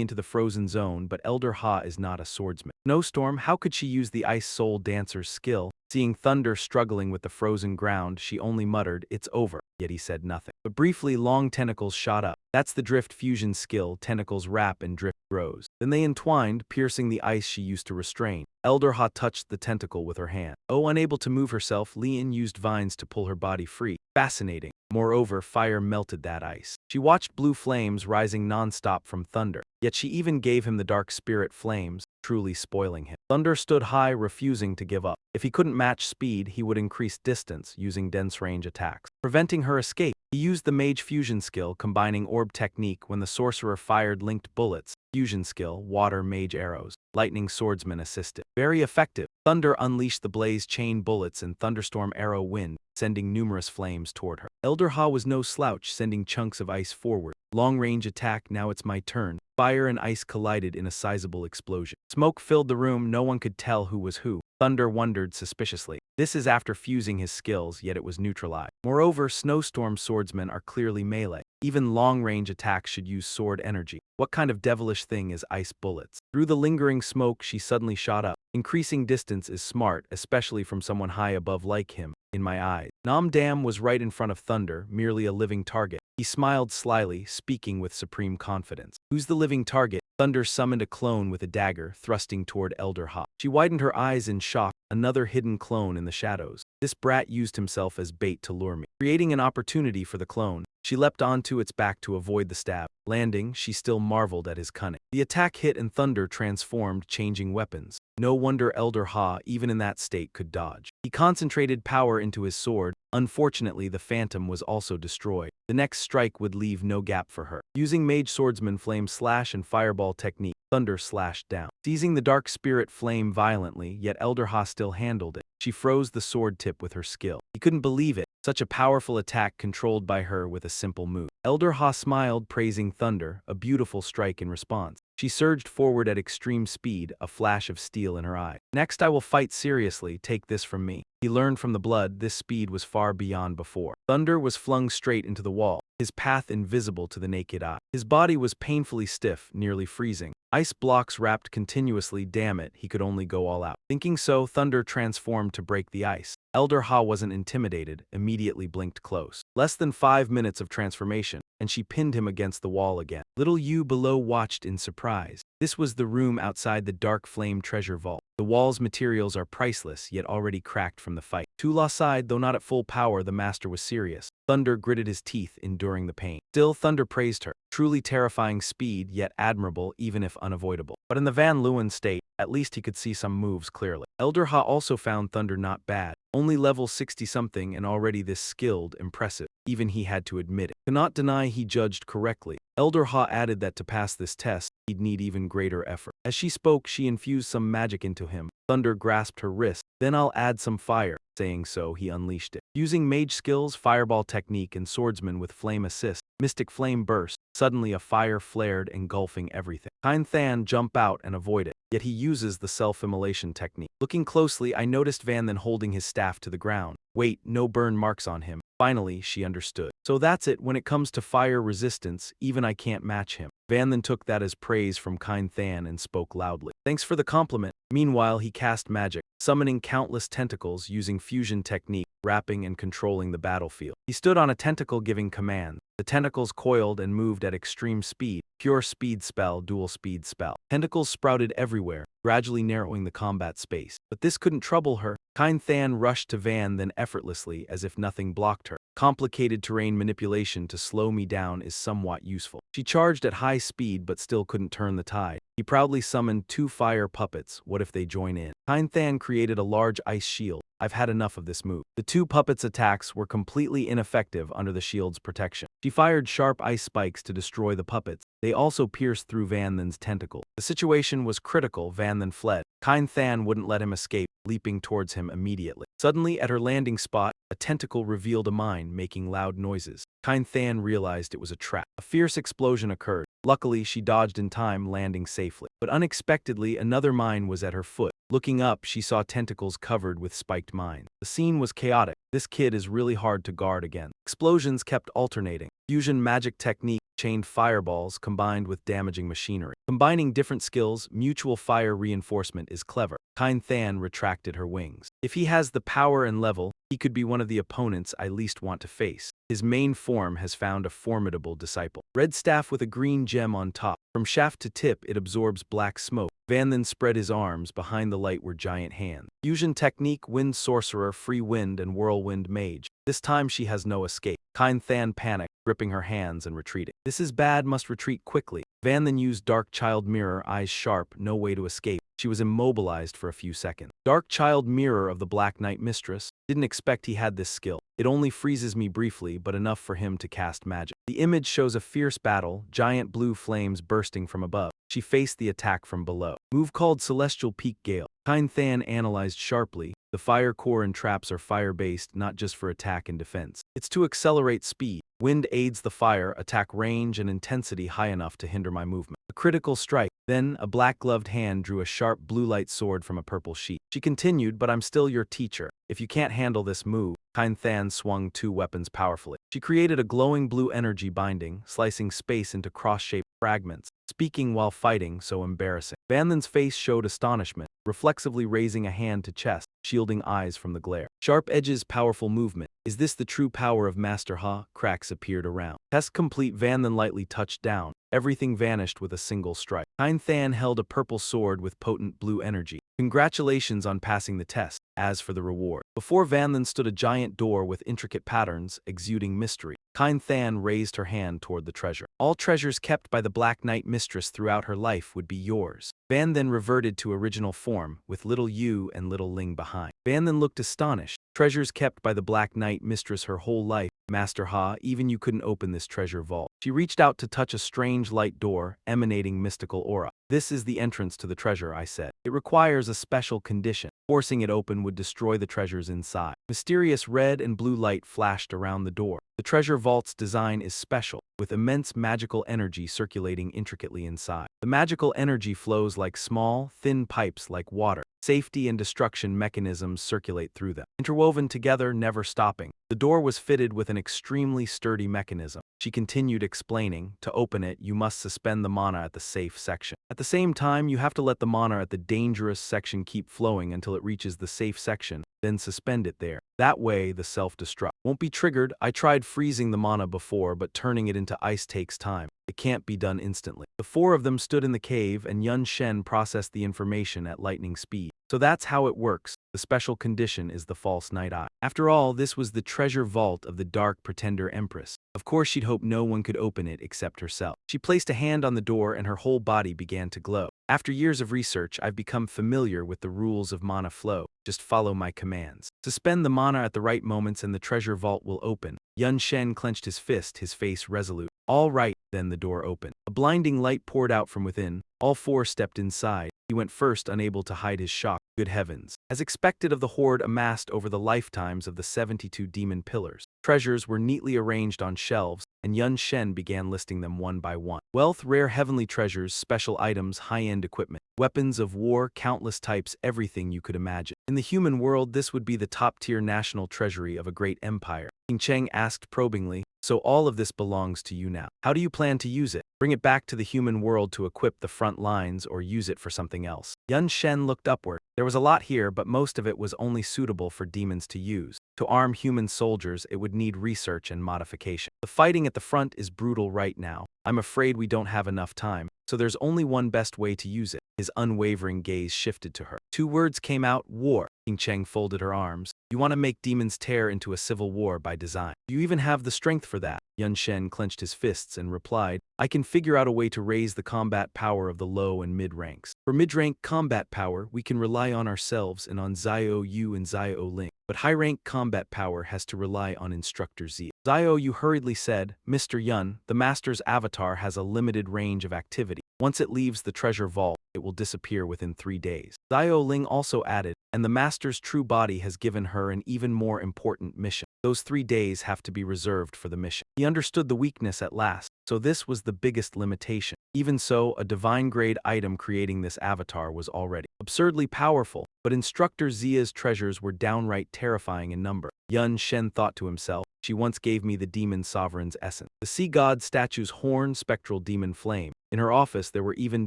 into the frozen zone, but Elder Ha is not a swordsman. Snowstorm, how could she use the Ice Soul Dancer's skill? Seeing Thunder struggling with the frozen ground, she only muttered, it's over. Yet he said nothing. But briefly, long tentacles shot up. That's the drift fusion skill. Tentacles wrap and drift grows. Then they entwined, piercing the ice she used to restrain. Elder Ha touched the tentacle with her hand. Oh, unable to move herself, Lian used vines to pull her body free. Fascinating. Moreover, fire melted that ice. She watched blue flames rising non-stop from Thunder. Yet she even gave him the dark spirit flames, truly spoiling him. Thunder stood high, refusing to give up. If he couldn't match speed, he would increase distance, using dense range attacks. Preventing her escape, he used the Mage Fusion skill, combining orb technique when the sorcerer fired linked bullets. Fusion skill, water mage arrows. Lightning swordsman assisted. Very effective. Thunder unleashed the blaze chain bullets and thunderstorm arrow wind, sending numerous flames toward her. Elder Ha was no slouch, sending chunks of ice forward. Long-range attack, now it's my turn. Fire and ice collided in a sizable explosion. Smoke filled the room, no one could tell who was who. Thunder wondered suspiciously. This is after fusing his skills, yet it was neutralized. Moreover, snowstorm swordsmen are clearly melee. Even long-range attacks should use sword energy. What kind of devilish thing is ice bullets? Through the lingering smoke, she suddenly shot up. Increasing distance is smart, especially from someone high above like him. In my eyes, Nam Dam was right in front of Thunder, merely a living target. He smiled slyly, speaking with supreme confidence. Who's the living target? Thunder summoned a clone with a dagger, thrusting toward Elder Ha. She widened her eyes in shock. Another hidden clone in the shadows. This brat used himself as bait to lure me. Creating an opportunity for the clone, she leapt onto its back to avoid the stab. Landing, she still marveled at his cunning. The attack hit and Thunder transformed, changing weapons. No wonder Elder Ha, even in that state, could dodge. He concentrated power into his sword. Unfortunately, the Phantom was also destroyed. The next strike would leave no gap for her. Using Mage Swordsman Flame Slash and Fireball technique, Thunder slashed down, seizing the dark spirit flame violently, yet Elder Ha still handled it. She froze the sword tip with her skill. He couldn't believe it. Such a powerful attack controlled by her with a simple move. Elder Ha smiled, praising Thunder, a beautiful strike in response. She surged forward at extreme speed, a flash of steel in her eye. Next I will fight seriously, take this from me. He learned from the blood this speed was far beyond before. Thunder was flung straight into the wall, his path invisible to the naked eye. His body was painfully stiff, nearly freezing. Ice blocks wrapped continuously, damn it, he could only go all out. Thinking so, Thunder transformed to break the ice. Elder Ha wasn't intimidated, immediately blinked close. Less than 5 minutes of transformation, and she pinned him against the wall again. Little Yu below watched in surprise. This was the room outside the dark flame treasure vault. The wall's materials are priceless, yet already cracked from the fight. Tula sighed, though not at full power, the master was serious. Thunder gritted his teeth, enduring the pain. Still, Thunder praised her. Truly terrifying speed, yet admirable, even if unavoidable. But in the Van Leeuwen state, at least he could see some moves clearly. Elder Ha also found Thunder not bad. Only level 60-something and already this skilled, impressive. Even he had to admit it. Cannot deny he judged correctly. Elder Ha added that to pass this test, he'd need even greater effort. As she spoke, she infused some magic into him. Thunder grasped her wrist. Then I'll add some fire. Saying so, he unleashed it. Using mage skills, fireball technique, and swordsman with flame assist, mystic flame burst. Suddenly a fire flared, engulfing everything. Kind Than jump out and avoid it, yet he uses the self-immolation technique. Looking closely, I noticed Van Then holding his staff to the ground. Wait, no burn marks on him. Finally, she understood. So that's it, when it comes to fire resistance, even I can't match him. Van then took that as praise from Kind Than and spoke loudly. Thanks for the compliment. Meanwhile, he cast magic, summoning countless tentacles using fusion technique, wrapping and controlling the battlefield. He stood on a tentacle giving command. The tentacles coiled and moved at extreme speed. Pure speed spell, dual speed spell. Tentacles sprouted everywhere, gradually narrowing the combat space. But this couldn't trouble her. Kind Than rushed to Van then effortlessly as if nothing blocked her. Complicated terrain manipulation to slow me down is somewhat useful. She charged at high speed but still couldn't turn the tide. He proudly summoned 2 fire puppets. What if they join in? Kind Than created a large ice shield. I've had enough of this move. The 2 puppets' attacks were completely ineffective under the shield's protection. She fired sharp ice spikes to destroy the puppets. They also pierced through Van Then's tentacle. The situation was critical. Van Then fled. Kind Than wouldn't let him escape, leaping towards him immediately. Suddenly, at her landing spot, a tentacle revealed a mine, making loud noises. Kind Than realized it was a trap. A fierce explosion occurred. Luckily, she dodged in time, landing safely. But unexpectedly, another mine was at her foot. Looking up, she saw tentacles covered with spiked mines. The scene was chaotic. This kid is really hard to guard again. Explosions kept alternating. Fusion magic technique, chained fireballs combined with damaging machinery. Combining different skills, mutual fire reinforcement is clever. Kind Than retracted her wings. If he has the power and level, he could be one of the opponents I least want to face. His main form has found a formidable disciple. Red staff with a green gem on top. From shaft to tip, it absorbs black smoke. Van then spread his arms. Behind the light were giant hands. Fusion technique, wind sorcerer, free wind, and whirlwind mage. This time she has no escape. Kind Than panicked, gripping her hands and retreating. This is bad, must retreat quickly. Van then used Dark Child Mirror, eyes sharp, no way to escape. She was immobilized for a few seconds. Dark Child Mirror of the Black Knight Mistress. Didn't expect he had this skill. It only freezes me briefly, but enough for him to cast magic. The image shows a fierce battle, giant blue flames bursting from above. She faced the attack from below. Move called Celestial Peak Gale. Kind Than analyzed sharply. The fire core and traps are fire-based, not just for attack and defense. It's to accelerate speed. Wind aids the fire, attack range and intensity high enough to hinder my movement. A critical strike. Then, a black-gloved hand drew a sharp blue-light sword from a purple sheath. She continued, but I'm still your teacher. If you can't handle this move, Kind Than swung 2 weapons powerfully. She created a glowing blue energy binding, slicing space into cross-shaped fragments. Speaking while fighting, so embarrassing. Van Then's face showed astonishment, reflexively raising a hand to chest, shielding eyes from the glare. Sharp edges, powerful movement. Is this the true power of Master Ha? Cracks appeared around. Test complete. Van Then lightly touched down. Everything vanished with a single strike. Kind Than held a purple sword with potent blue energy. Congratulations on passing the test. As for the reward. Before Van Then stood a giant door with intricate patterns, exuding mystery. Kind Than raised her hand toward the treasure. All treasures kept by the Black Knight Mistress throughout her life would be yours. Van then reverted to original form, with little Yu and little Ling behind. Van then looked astonished. Treasures kept by the Black Knight Mistress her whole life. Master Ha, even you couldn't open this treasure vault. She reached out to touch a strange light door, emanating mystical aura. This is the entrance to the treasure, I said. It requires a special condition. Forcing it open would destroy the treasures inside. Mysterious red and blue light flashed around the door. The treasure vault's design is special, with immense magical energy circulating intricately inside. The magical energy flows like small, thin pipes like water. Safety and destruction mechanisms circulate through them, interwoven together, never stopping. The door was fitted with an extremely sturdy mechanism. She continued explaining, to open it, you must suspend the mana at the safe section. At the same time, you have to let the mana at the dangerous section keep flowing until it reaches the safe section, then suspend it there. That way, the self-destruct won't be triggered. I tried freezing the mana before, but turning it into ice takes time. It can't be done instantly. The four of them stood in the cave, and Yun Shen processed the information at lightning speed. So that's how it works. The special condition is the false night eye. After all, this was the treasure vault of the dark pretender empress. Of course, she'd hoped no one could open it except herself. She placed a hand on the door and her whole body began to glow. After years of research, I've become familiar with the rules of mana flow. Just follow my commands. Suspend the mana at the right moments and the treasure vault will open. Yun Shen clenched his fist, his face resolute. All right, then the door opened. A blinding light poured out from within. All four stepped inside. He went first, unable to hide his shock. Good heavens. As expected of the hoard amassed over the lifetimes of the 72 demon pillars, treasures were neatly arranged on shelves, and Yun Shen began listing them one by one. Wealth, rare heavenly treasures, special items, high-end equipment, weapons of war, countless types, everything you could imagine. In the human world, this would be the top-tier national treasury of a great empire. King Cheng asked probingly, so all of this belongs to you now. How do you plan to use it? Bring it back to the human world to equip the front lines or use it for something else? Yun Shen looked upward. There was a lot here, but most of it was only suitable for demons to use. To arm human soldiers, it would need research and modification. The fighting at the front is brutal right now. I'm afraid we don't have enough time, so there's only one best way to use it. His unwavering gaze shifted to her. Two words came out, war. King Cheng folded her arms. You want to make demons tear into a civil war by design. Do you even have the strength for that? Yun Shen clenched his fists and replied, I can figure out a way to raise the combat power of the low and mid ranks. For mid-rank combat power, we can rely on ourselves and on Xiao Yu and Xiao Ling. But high-rank combat power has to rely on Instructor Zia. Xiao Yu hurriedly said, Mr. Yun, the Master's avatar has a limited range of activity. Once it leaves the treasure vault, it will disappear within 3 days. Xiao Ling also added, and the Master's true body has given her an even more important mission. Those 3 days have to be reserved for the mission. He understood the weakness at last, so this was the biggest limitation. Even so, a divine-grade item creating this avatar was already absurdly powerful, but Instructor Zia's treasures were downright terrifying in number. Yun Shen thought to himself, she once gave me the demon sovereign's essence. The sea god statue's horn, spectral demon flame. In her office, there were even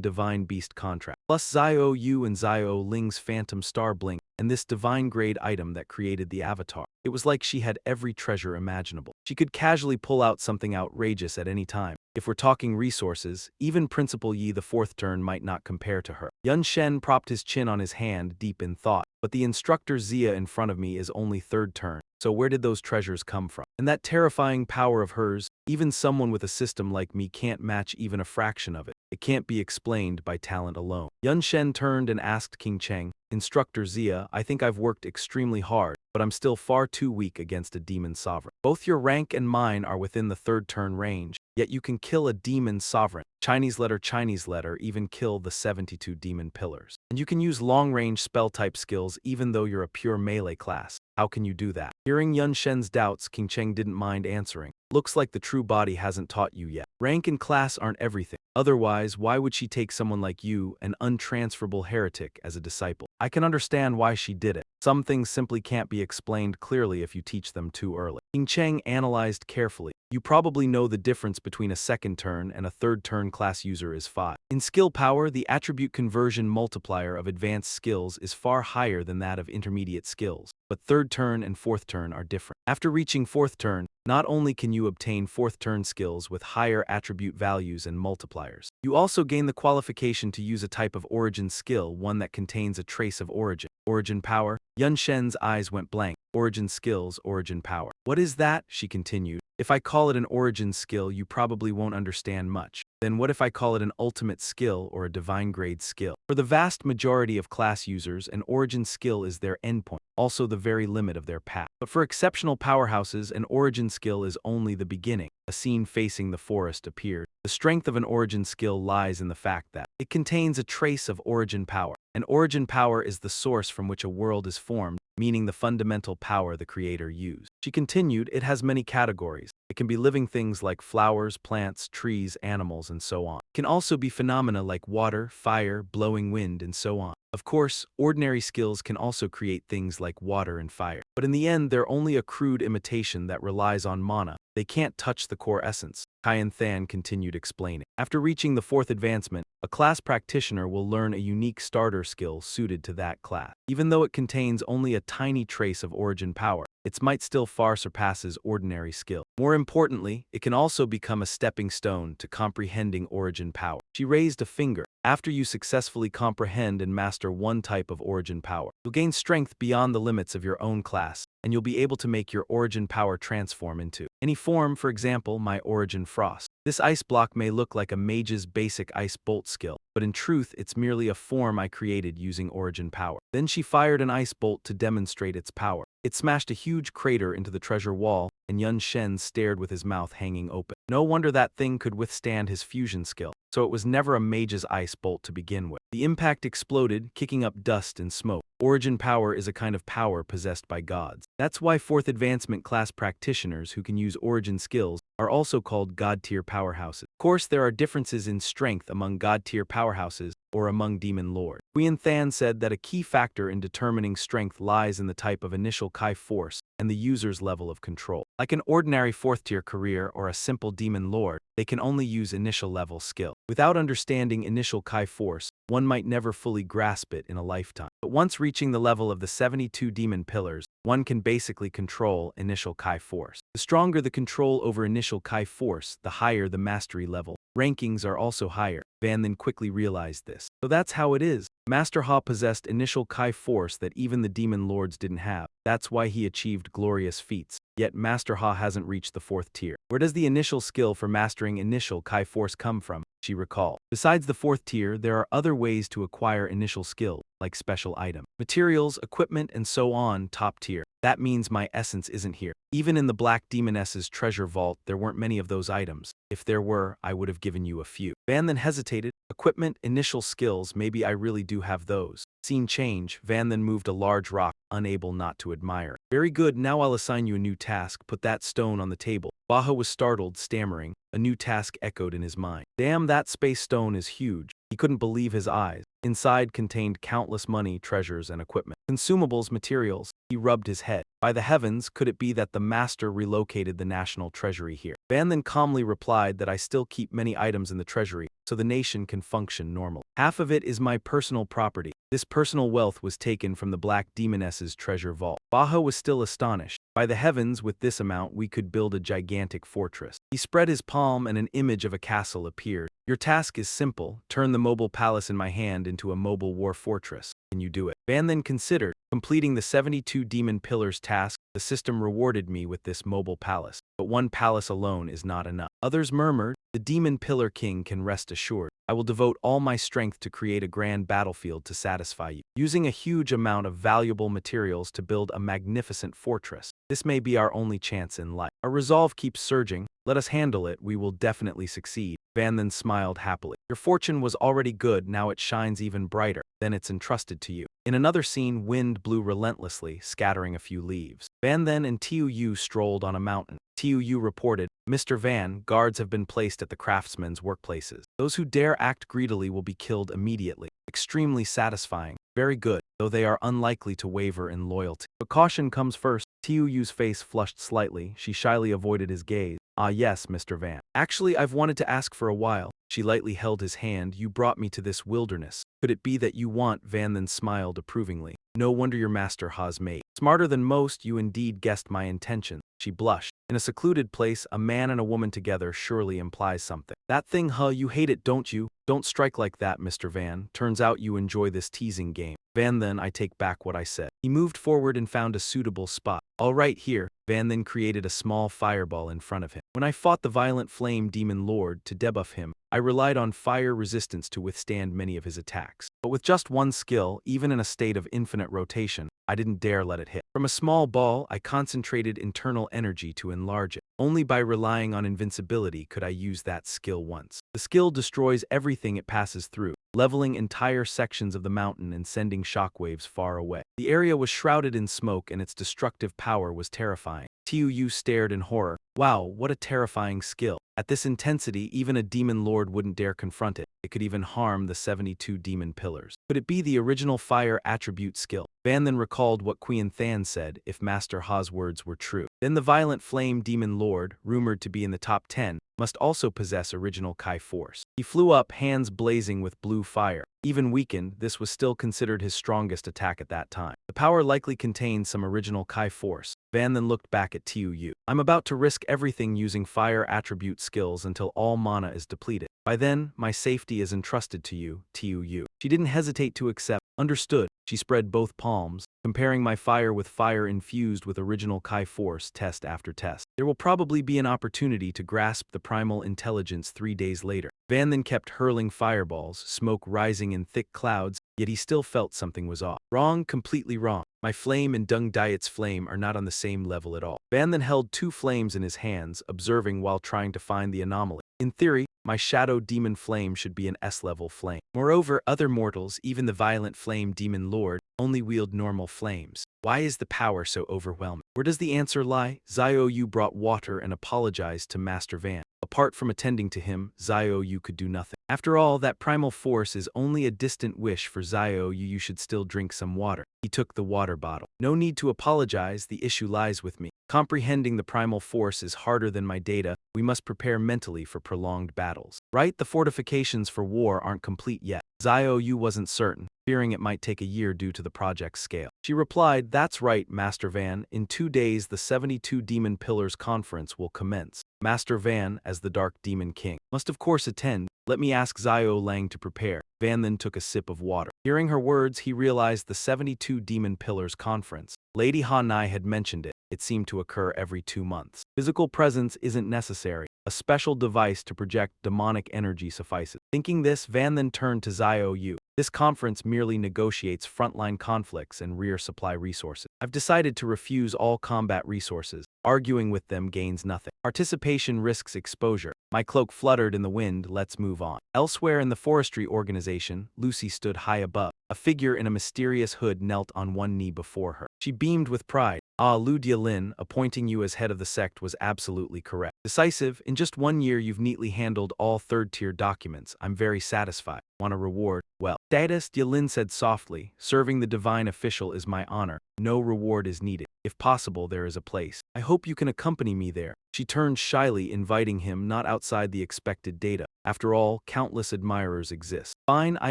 divine beast contracts, plus Xiao Yu and Xiao Ling's phantom star blink, and this divine-grade item that created the avatar. It was like she had every treasure imaginable. She could casually pull out something outrageous at any time. If we're talking resources, even Principal Yi the fourth turn might not compare to her. Yun Shen propped his chin on his hand, deep in thought. But the Instructor Zia in front of me is only third turn. So where did those treasures come from? And that terrifying power of hers, even someone with a system like me can't match even a fraction of it. It can't be explained by talent alone. Yun Shen turned and asked King Cheng, Instructor Zia, I think I've worked extremely hard, but I'm still far too weak against a demon sovereign. Both your rank and mine are within the third turn range, yet you can kill a demon sovereign. Chinese letter, even kill the 72 demon pillars. And you can use long-range spell-type skills even though you're a pure melee class. How can you do that? Hearing Yun Shen's doubts, King Cheng didn't mind answering. Looks like the true body hasn't taught you yet. Rank and class aren't everything. Otherwise, why would she take someone like you, an untransferable heretic, as a disciple? I can understand why she did it. Some things simply can't be explained clearly if you teach them too early. King Cheng analyzed carefully. You probably know the difference between a second turn and a third turn class user is 5. In skill power, the attribute conversion multiplier of advanced skills is far higher than that of intermediate skills. But third turn and fourth turn are different. After reaching fourth turn, not only can you obtain fourth turn skills with higher attribute values and multipliers, you also gain the qualification to use a type of origin skill, one that contains a trace of origin. Origin power? Yun Shen's eyes went blank. Origin skills, origin power. What is that? She continued. If I call it an origin skill, you probably won't understand much. Then what if I call it an ultimate skill or a divine grade skill? For the vast majority of class users, an origin skill is their endpoint, also the very limit of their path. But for exceptional powerhouses, an origin skill is only the beginning. A scene facing the forest appears. The strength of an origin skill lies in the fact that it contains a trace of origin power. An origin power is the source from which a world is formed, meaning the fundamental power the creator used. She continued, it has many categories. It can be living things like flowers, plants, trees, animals, and so on. It can also be phenomena like water, fire, blowing wind, and so on. Of course, ordinary skills can also create things like water and fire. But in the end, they're only a crude imitation that relies on mana. They can't touch the core essence. Kyan Than continued explaining. After reaching the 4th advancement, a class practitioner will learn a unique starter skill suited to that class. Even though it contains only a tiny trace of origin power, its might still far surpasses ordinary skill. More importantly, it can also become a stepping stone to comprehending origin power. She raised a finger. After you successfully comprehend and master one type of origin power, you'll gain strength beyond the limits of your own class, and you'll be able to make your origin power transform into any form, for example, my origin frost. This ice block may look like a mage's basic ice bolt skill, but in truth it's merely a form I created using origin power. Then she fired an ice bolt to demonstrate its power. It smashed a huge crater into the treasure wall, and Yun Shen stared with his mouth hanging open. No wonder that thing could withstand his fusion skill. So it was never a mage's ice bolt to begin with. The impact exploded, kicking up dust and smoke. Origin power is a kind of power possessed by gods. That's why 4th advancement class practitioners who can use origin skills are also called god-tier powerhouses. Of course, there are differences in strength among god-tier powerhouses or among demon lords. Huyen Than said that a key factor in determining strength lies in the type of initial Kai force and the user's level of control. Like an ordinary 4th-tier career or a simple demon lord, they can only use initial level skill. Without understanding initial Kai force, one might never fully grasp it in a lifetime. But once reaching the level of the 72 demon pillars, one can basically control initial Kai force. The stronger the control over initial Kai force, the higher the mastery level. Rankings are also higher. Van then quickly realized this. So that's how it is. Master Ha possessed initial Kai force that even the demon lords didn't have. That's why he achieved glorious feats. Yet Master Ha hasn't reached the 4th tier. Where does the initial skill for mastering initial Kai force come from? She recalled. Besides the 4th tier, there are other ways to acquire initial skill, like special item, materials, equipment, and so on, top tier. That means my essence isn't here. Even in the Black Demoness's treasure vault, there weren't many of those items. If there were, I would have given you a few. Van then hesitated. Equipment, initial skills, maybe I really do have those. Scene change, Van then moved a large rock, unable not to admire. Very good, now I'll assign you a new task. Put that stone on the table. Baha was startled, stammering. A new task echoed in his mind. Damn, that space stone is huge. He couldn't believe his eyes. Inside contained countless money, treasures, and equipment. Consumables, materials. He rubbed his head. By the heavens, could it be that the master relocated the national treasury here? Van then calmly replied that I still keep many items in the treasury, so the nation can function normally. Half of it is my personal property. This personal wealth was taken from the Black Demoness's treasure vault. Baha was still astonished. By the heavens, with this amount, we could build a gigantic fortress. He spread his palm and an image of a castle appeared. Your task is simple. Turn the mobile palace in my hand into a mobile war fortress. Can you do it? Van then considered. Completing the 72 demon pillars task, the system rewarded me with this mobile palace. But one palace alone is not enough. Others murmured, the demon pillar king can rest assured. I will devote all my strength to create a grand battlefield to satisfy you, using a huge amount of valuable materials to build a magnificent fortress. This may be our only chance in life. Our resolve keeps surging. Let us handle it. We will definitely succeed. Van then smiled happily. Your fortune was already good, now it shines even brighter. Then it's entrusted to you. In another scene, wind blew relentlessly, scattering a few leaves. Van then and Tiu Yu strolled on a mountain. Tiu Yu reported, Mr. Van, guards have been placed at the craftsmen's workplaces. Those who dare act greedily will be killed immediately. Extremely satisfying. Very good, though they are unlikely to waver in loyalty. But caution comes first. Tiu Yu's face flushed slightly. She shyly avoided his gaze. Ah yes, Mr. Van. Actually, I've wanted to ask for a while. She lightly held his hand. You brought me to this wilderness. Could it be that you want? Van then smiled approvingly. No wonder your master has made. Smarter than most, you indeed guessed my intention. She blushed. In a secluded place, a man and a woman together surely implies something. That thing, huh? You hate it, don't you? Don't strike like that, Mr. Van. Turns out you enjoy this teasing game. Van then, I take back what I said. He moved forward and found a suitable spot. All right, here. Van then created a small fireball in front of him. When I fought the violent flame demon lord to debuff him, I relied on fire resistance to withstand many of his attacks. But with just one skill, even in a state of infinite rotation, I didn't dare let it hit. From a small ball, I concentrated internal energy to enlarge it. Only by relying on invincibility could I use that skill once. The skill destroys everything it passes through, leveling entire sections of the mountain and sending shockwaves far away. The area was shrouded in smoke and its destructive power was terrifying. Tiu stared in horror. Wow, what a terrifying skill. At this intensity, even a demon lord wouldn't dare confront it. It could even harm the 72 demon pillars. Could it be the original fire attribute skill? Van then recalled what Qian Than said if Master Ha's words were true. Then the violent flame demon lord, rumored to be in the top 10, must also possess original Kai force. He flew up, hands blazing with blue fire. Even weakened, this was still considered his strongest attack at that time. The power likely contained some original Kai force. Van then looked back at Tiu Yu. I'm about to risk everything using fire attribute skills until all mana is depleted. By then, my safety is entrusted to you, Tiu Yu. She didn't hesitate to accept. Understood. She spread both palms, comparing my fire with fire infused with original Kai force test after test. There will probably be an opportunity to grasp the primal intelligence 3 days later. Van then kept hurling fireballs, smoke rising in thick clouds, yet he still felt something was off. Wrong, completely wrong. My flame and Dung Diet's flame are not on the same level at all. Van then held 2 flames in his hands, observing while trying to find the anomaly. In theory, my shadow demon flame should be an S-level flame. Moreover, other mortals, even the violent flame demon lord, only wield normal flames. Why is the power so overwhelming? Where does the answer lie? Xiao Yu brought water and apologized to Master Van. Apart from attending to him, Xiao Yu could do nothing. After all, that primal force is only a distant wish for Xiao Yu. You should still drink some water. He took the water bottle. No need to apologize, the issue lies with me. Comprehending the primal force is harder than my data. We must prepare mentally for prolonged battles. Right, the fortifications for war aren't complete yet. Xiao Yu wasn't certain, fearing it might take a year due to the project's scale. She replied, that's right, Master Van. In 2 days, the 72 Demon Pillars Conference will commence. Master Van, as the Dark Demon King, must of course attend. Let me ask Xiao Lang to prepare. Van then took a sip of water. Hearing her words, he realized the 72 Demon Pillars Conference. Lady Hanai had mentioned it. It seemed to occur every 2 months. Physical presence isn't necessary. A special device to project demonic energy suffices. Thinking this, Van then turned to Xiao Yu. This conference merely negotiates frontline conflicts and rear supply resources. I've decided to refuse all combat resources. Arguing with them gains nothing. Participation risks exposure. My cloak fluttered in the wind, let's move on. Elsewhere in the forestry organization, Lucy stood high above. A figure in a mysterious hood knelt on one knee before her. She beamed with pride. Ah, Lu Dialin, appointing you as head of the sect was absolutely correct. Decisive, in just 1 year you've neatly handled all third-tier documents. I'm very satisfied. Want a reward? Well, Datus, Dialin said softly, serving the divine official is my honor. No reward is needed. If possible, there is a place. I hope you can accompany me there. She turned shyly, inviting him not outside the expected data. After all, countless admirers exist. Fine, I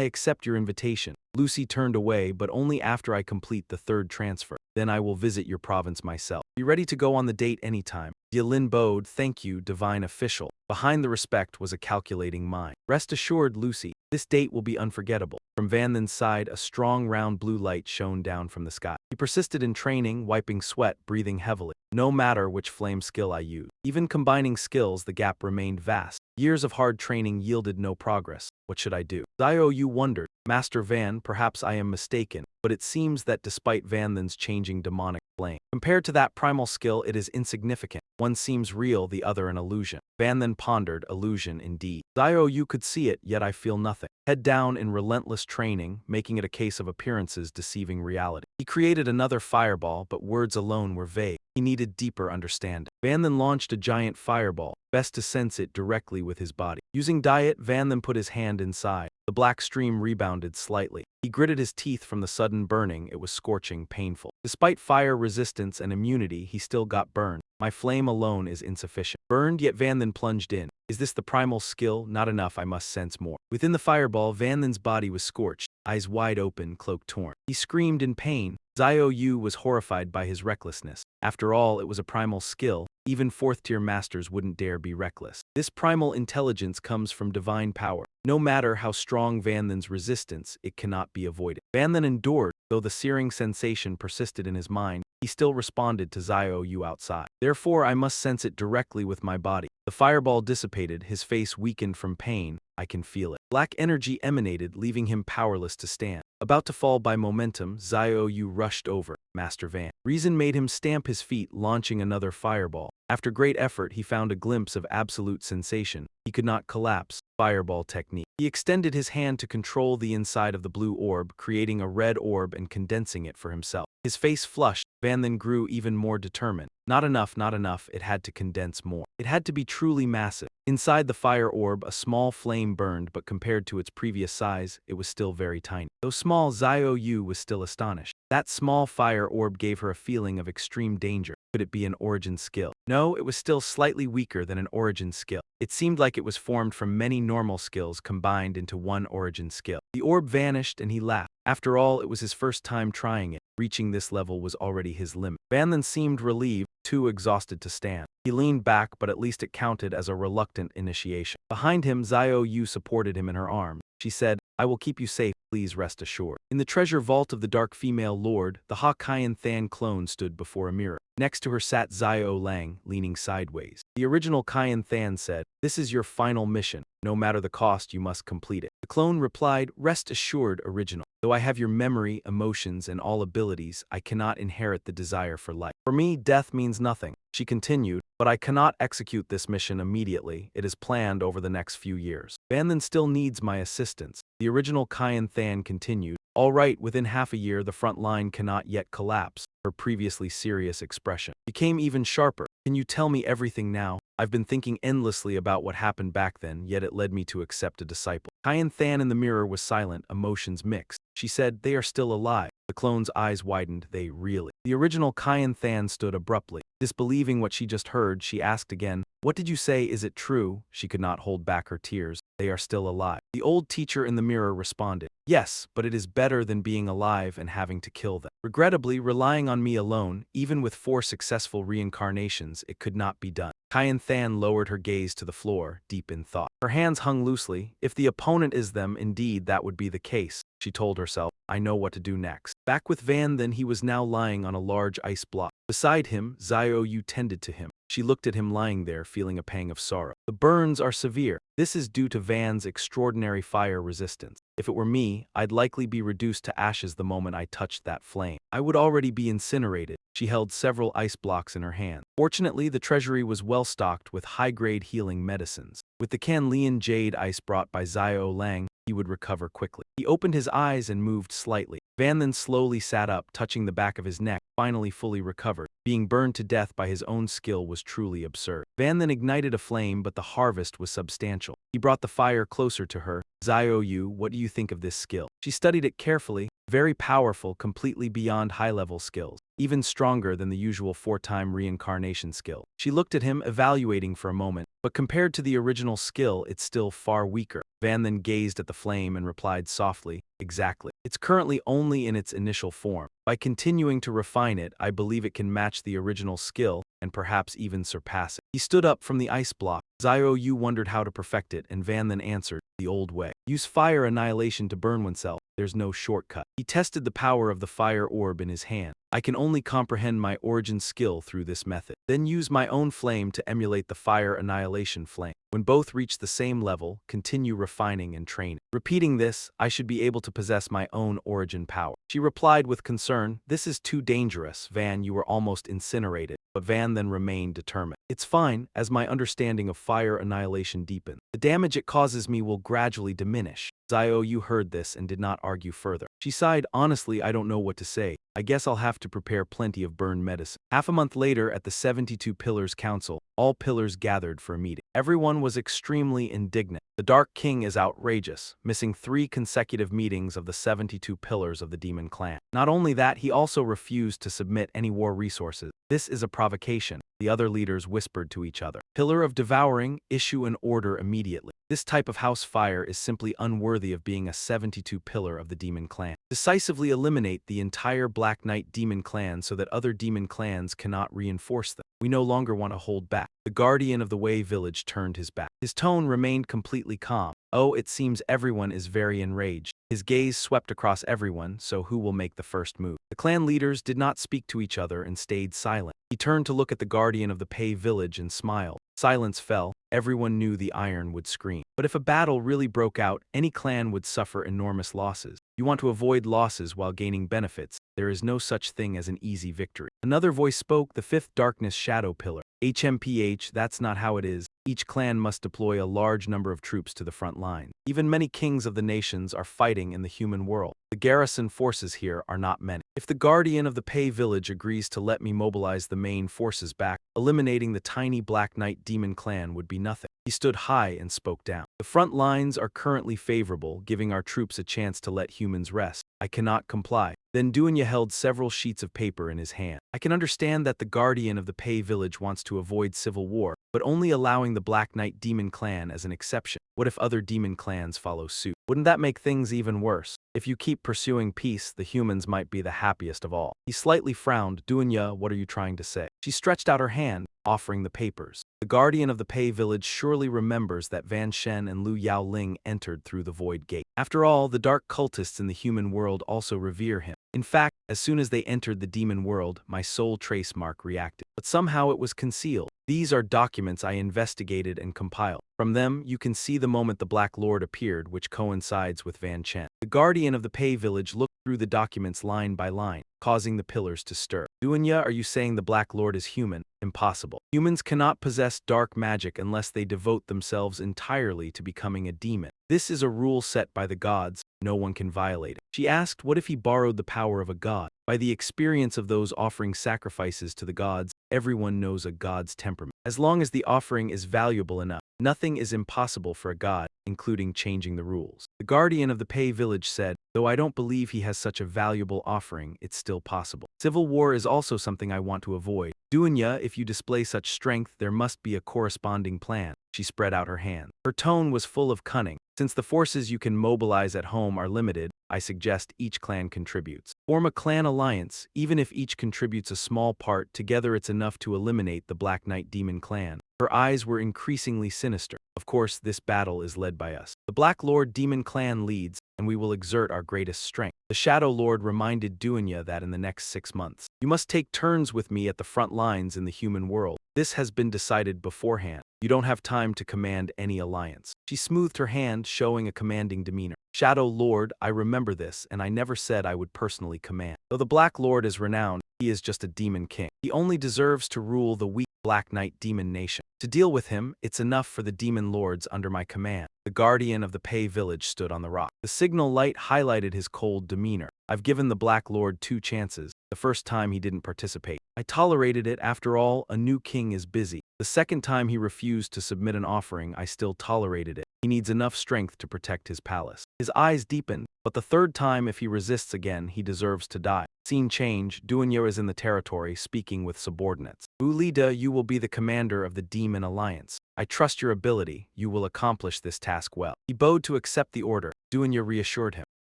accept your invitation. Lucy turned away, but only after I complete the 3rd transfer. Then I will visit your province myself. Be ready to go on the date anytime. Dialin bowed, thank you, divine official. Behind the respect was a calculating mind. Rest assured, Lucy, this date will be unforgettable. From Van Then's side, a strong round blue light shone down from the sky. He persisted in training, wiping sweat, breathing heavily. No matter which flame skill I used. Even combining skills, the gap remained vast. Years of hard training yielded no progress. What should I do? Xiao Yu wondered. Master Van, perhaps I am mistaken, but it seems that despite Van Then's changing demonic flame, compared to that primal skill, it is insignificant. One seems real, the other an illusion. Van then pondered, illusion indeed. Xiao Yu could see it, yet I feel nothing. Head down in relentless training, making it a case of appearances deceiving reality. He created another fireball, but words alone were vague. He needed deeper understanding. Van then launched a giant fireball, best to sense it directly with his body. Using diet, Van then put his hand inside. The black stream rebounded slightly. He gritted his teeth from the sudden burning. It was scorching, painful. Despite fire resistance and immunity, he still got burned. My flame alone is insufficient. Burned, yet Van then plunged in. Is this the primal skill? Not enough, I must sense more. Within the fireball, Van Then's body was scorched, eyes wide open, cloak torn. He screamed in pain. Xiao Yu was horrified by his recklessness. After all, it was a primal skill. Even 4th-tier masters wouldn't dare be reckless. This primal intelligence comes from divine power. No matter how strong Van Then's resistance, it cannot be avoided. Van Then endured, though the searing sensation persisted in his mind. he still responded to Xiao Yu outside. Therefore, I must sense it directly with my body. The fireball dissipated, his face weakened from pain. I can feel it. Black energy emanated, leaving him powerless to stand. About to fall by momentum, Xiao Yu rushed over. Master Van. Reason made him stamp his feet, launching another fireball. After great effort, he found a glimpse of absolute sensation. He could not collapse. Fireball technique. He extended his hand to control the inside of the blue orb, creating a red orb and condensing it for himself. His face flushed. Van then grew even more determined. Not enough, not enough, it had to condense more. It had to be truly massive. Inside the fire orb, a small flame burned, but compared to its previous size, it was still very tiny. Though small, Xiao Yu was still astonished. That small fire orb gave her a feeling of extreme danger. Could it be an origin skill? No, it was still slightly weaker than an origin skill. It seemed like it was formed from many normal skills combined into one origin skill. The orb vanished and he laughed. After all, it was his first time trying it. Reaching this level was already his limit. Van then seemed relieved, too exhausted to stand. He leaned back, but at least it counted as a reluctant initiation. Behind him, Xiao Yu supported him in her arms. She said, I will keep you safe, please rest assured. In the treasure vault of the Dark Female Lord, the Ha Kaiyan Than clone stood before a mirror. Next to her sat Xiao Lang, leaning sideways. The original Kaiyan Than said, This is your final mission. No matter the cost, you must complete it. The clone replied, Rest assured, original. Though I have your memory, emotions, and all abilities, I cannot inherit the desire for life. For me, death means nothing. She continued, but I cannot execute this mission immediately. It is planned over the next few years. Van then still needs my assistance. The original Kaiyan Than continued, All right, within half a year, the front line cannot yet collapse. Her previously serious expression became even sharper. Can you tell me everything now? I've been thinking endlessly about what happened back then, yet it led me to accept a disciple. Kaiyan Than in the mirror was silent, emotions mixed. She said, They are still alive. The clone's eyes widened. They really. The original Kaiyan Than stood abruptly. Disbelieving what she just heard, she asked again, What did you say? Is it true? She could not hold back her tears. They are still alive. The old teacher in the mirror responded, Yes, but it is better than being alive and having to kill them. Regrettably, relying on me alone, even with 4 successful reincarnations, it could not be done. Kaiyan Than lowered her gaze to the floor, deep in thought. Her hands hung loosely. If the opponent is them, indeed that would be the case. She told herself, I know what to do next. Back with Van then, he was now lying on a large ice block. Beside him, Xiao Yu tended to him. She looked at him lying there, feeling a pang of sorrow. The burns are severe. This is due to Van's extraordinary fire resistance. If it were me, I'd likely be reduced to ashes the moment I touched that flame. I would already be incinerated. She held several ice blocks in her hand. Fortunately, the treasury was well stocked with high-grade healing medicines. With the Canlian jade ice brought by Xiao Lang, he would recover quickly. He opened his eyes and moved slightly. Van then slowly sat up, touching the back of his neck, finally fully recovered. Being burned to death by his own skill was truly absurd. Van then ignited a flame, but the harvest was substantial. He brought the fire closer to her. Xiao Yu, what do you think of this skill? She studied it carefully. Very powerful, completely beyond high-level skills. Even stronger than the usual 4-time reincarnation skill. She looked at him, evaluating for a moment, but compared to the original skill, it's still far weaker. Van then gazed at the flame and replied softly, Exactly. It's currently only in its initial form. By continuing to refine it, I believe it can match the original skill, and perhaps even surpass it. He stood up from the ice block. Xiao Yu wondered how to perfect it, and Van then answered, the old way. Use fire annihilation to burn oneself. There's no shortcut. He tested the power of the fire orb in his hand. I can only comprehend my origin skill through this method. Then use my own flame to emulate the fire annihilation flame. When both reach the same level, continue refining and training. Repeating this, I should be able to possess my own origin power. She replied with concern, This is too dangerous, Van, you were almost incinerated. But Van then remained determined. It's fine, as my understanding of fire annihilation deepens. The damage it causes me will gradually diminish. Xiao Yu heard this and did not argue further. She sighed, Honestly, I don't know what to say. I guess I'll have to prepare plenty of burn medicine. Half a month later, at the 72 Pillars Council, all pillars gathered for a meeting. Everyone was extremely indignant. The Dark King is outrageous, missing 3 consecutive meetings of the 72 pillars of the Demon Clan. Not only that, he also refused to submit any war resources. This is a provocation, the other leaders whispered to each other. Pillar of Devouring, issue an order immediately. This type of house fire is simply unworthy of being a 72 pillar of the demon clan. Decisively eliminate the entire Black Knight demon clan so that other demon clans cannot reinforce them. We no longer want to hold back. The guardian of the Wei village turned his back. His tone remained completely calm. Oh, it seems everyone is very enraged. His gaze swept across everyone, so who will make the first move? The clan leaders did not speak to each other and stayed silent. He turned to look at the guardian of the Pei village and smiled. Silence fell. Everyone knew the iron would scream. But if a battle really broke out, any clan would suffer enormous losses. You want to avoid losses while gaining benefits. There is no such thing as an easy victory. Another voice spoke, the fifth darkness shadow pillar. HMPH, that's not how it is. Each clan must deploy a large number of troops to the front line. Even many kings of the nations are fighting in the human world. The garrison forces here are not many. If the guardian of the Pei village agrees to let me mobilize the main forces back, eliminating the tiny Black Knight demon clan would be nothing. He stood high and spoke down. The front lines are currently favorable, giving our troops a chance to let humans rest. I cannot comply. Then Duanya held several sheets of paper in his hand. I can understand that the guardian of the Pei village wants to avoid civil war, but only allowing the Black Knight demon clan as an exception. What if other demon clans follow suit? Wouldn't that make things even worse? If you keep pursuing peace, the humans might be the happiest of all. He slightly frowned. Duanya, what are you trying to say? She stretched out her hand, offering the papers. The guardian of the Pei village surely remembers that Van Shen and Lu Yaoling entered through the Void Gate. After all, the dark cultists in the human world also revere him. In fact, as soon as they entered the demon world, my soul trace mark reacted. But somehow it was concealed. These are documents I investigated and compiled. From them, you can see the moment the Black Lord appeared, which coincides with Van Chen. The guardian of the Pei village looked through the documents line by line, causing the pillars to stir. Duanya, are you saying the Black Lord is human? Impossible. Humans cannot possess dark magic unless they devote themselves entirely to becoming a demon. This is a rule set by the gods. No one can violate it. She asked, what if he borrowed the power of a god? By the experience of those offering sacrifices to the gods, everyone knows a god's temperament. As long as the offering is valuable enough, nothing is impossible for a god, including changing the rules. The guardian of the Pei village said, though I don't believe he has such a valuable offering, it's still possible. Civil war is also something I want to avoid. Duanya, if you display such strength, there must be a corresponding plan. She spread out her hand. Her tone was full of cunning. Since the forces you can mobilize at home are limited, I suggest each clan contributes. Form a clan alliance. Even if each contributes a small part, together it's enough to eliminate the Black Knight demon clan. Her eyes were increasingly sinister. Of course, this battle is led by us. The Black Lord demon clan leads, and we will exert our greatest strength. The Shadow Lord reminded Duanya that in the next 6 months, you must take turns with me at the front lines in the human world. This has been decided beforehand. You don't have time to command any alliance. She smoothed her hand, showing a commanding demeanor. Shadow Lord, I remember this, and I never said I would personally command. Though the Black Lord is renowned, he is just a demon king. He only deserves to rule the weak Black Knight demon nation. To deal with him, it's enough for the demon lords under my command. The guardian of the Pei village stood on the rock. The signal light highlighted his cold demeanor. I've given the Black Lord 2 chances. The first time he didn't participate. I tolerated it. After all, a new king is busy. The second time he refused to submit an offering, I still tolerated it. He needs enough strength to protect his palace. His eyes deepened, but the third time, if he resists again, he deserves to die. Scene change. Duanya is in the territory, speaking with subordinates. Ulida, you will be the commander of the Demon Alliance. I trust your ability. You will accomplish this task well. He bowed to accept the order. Duanya reassured him.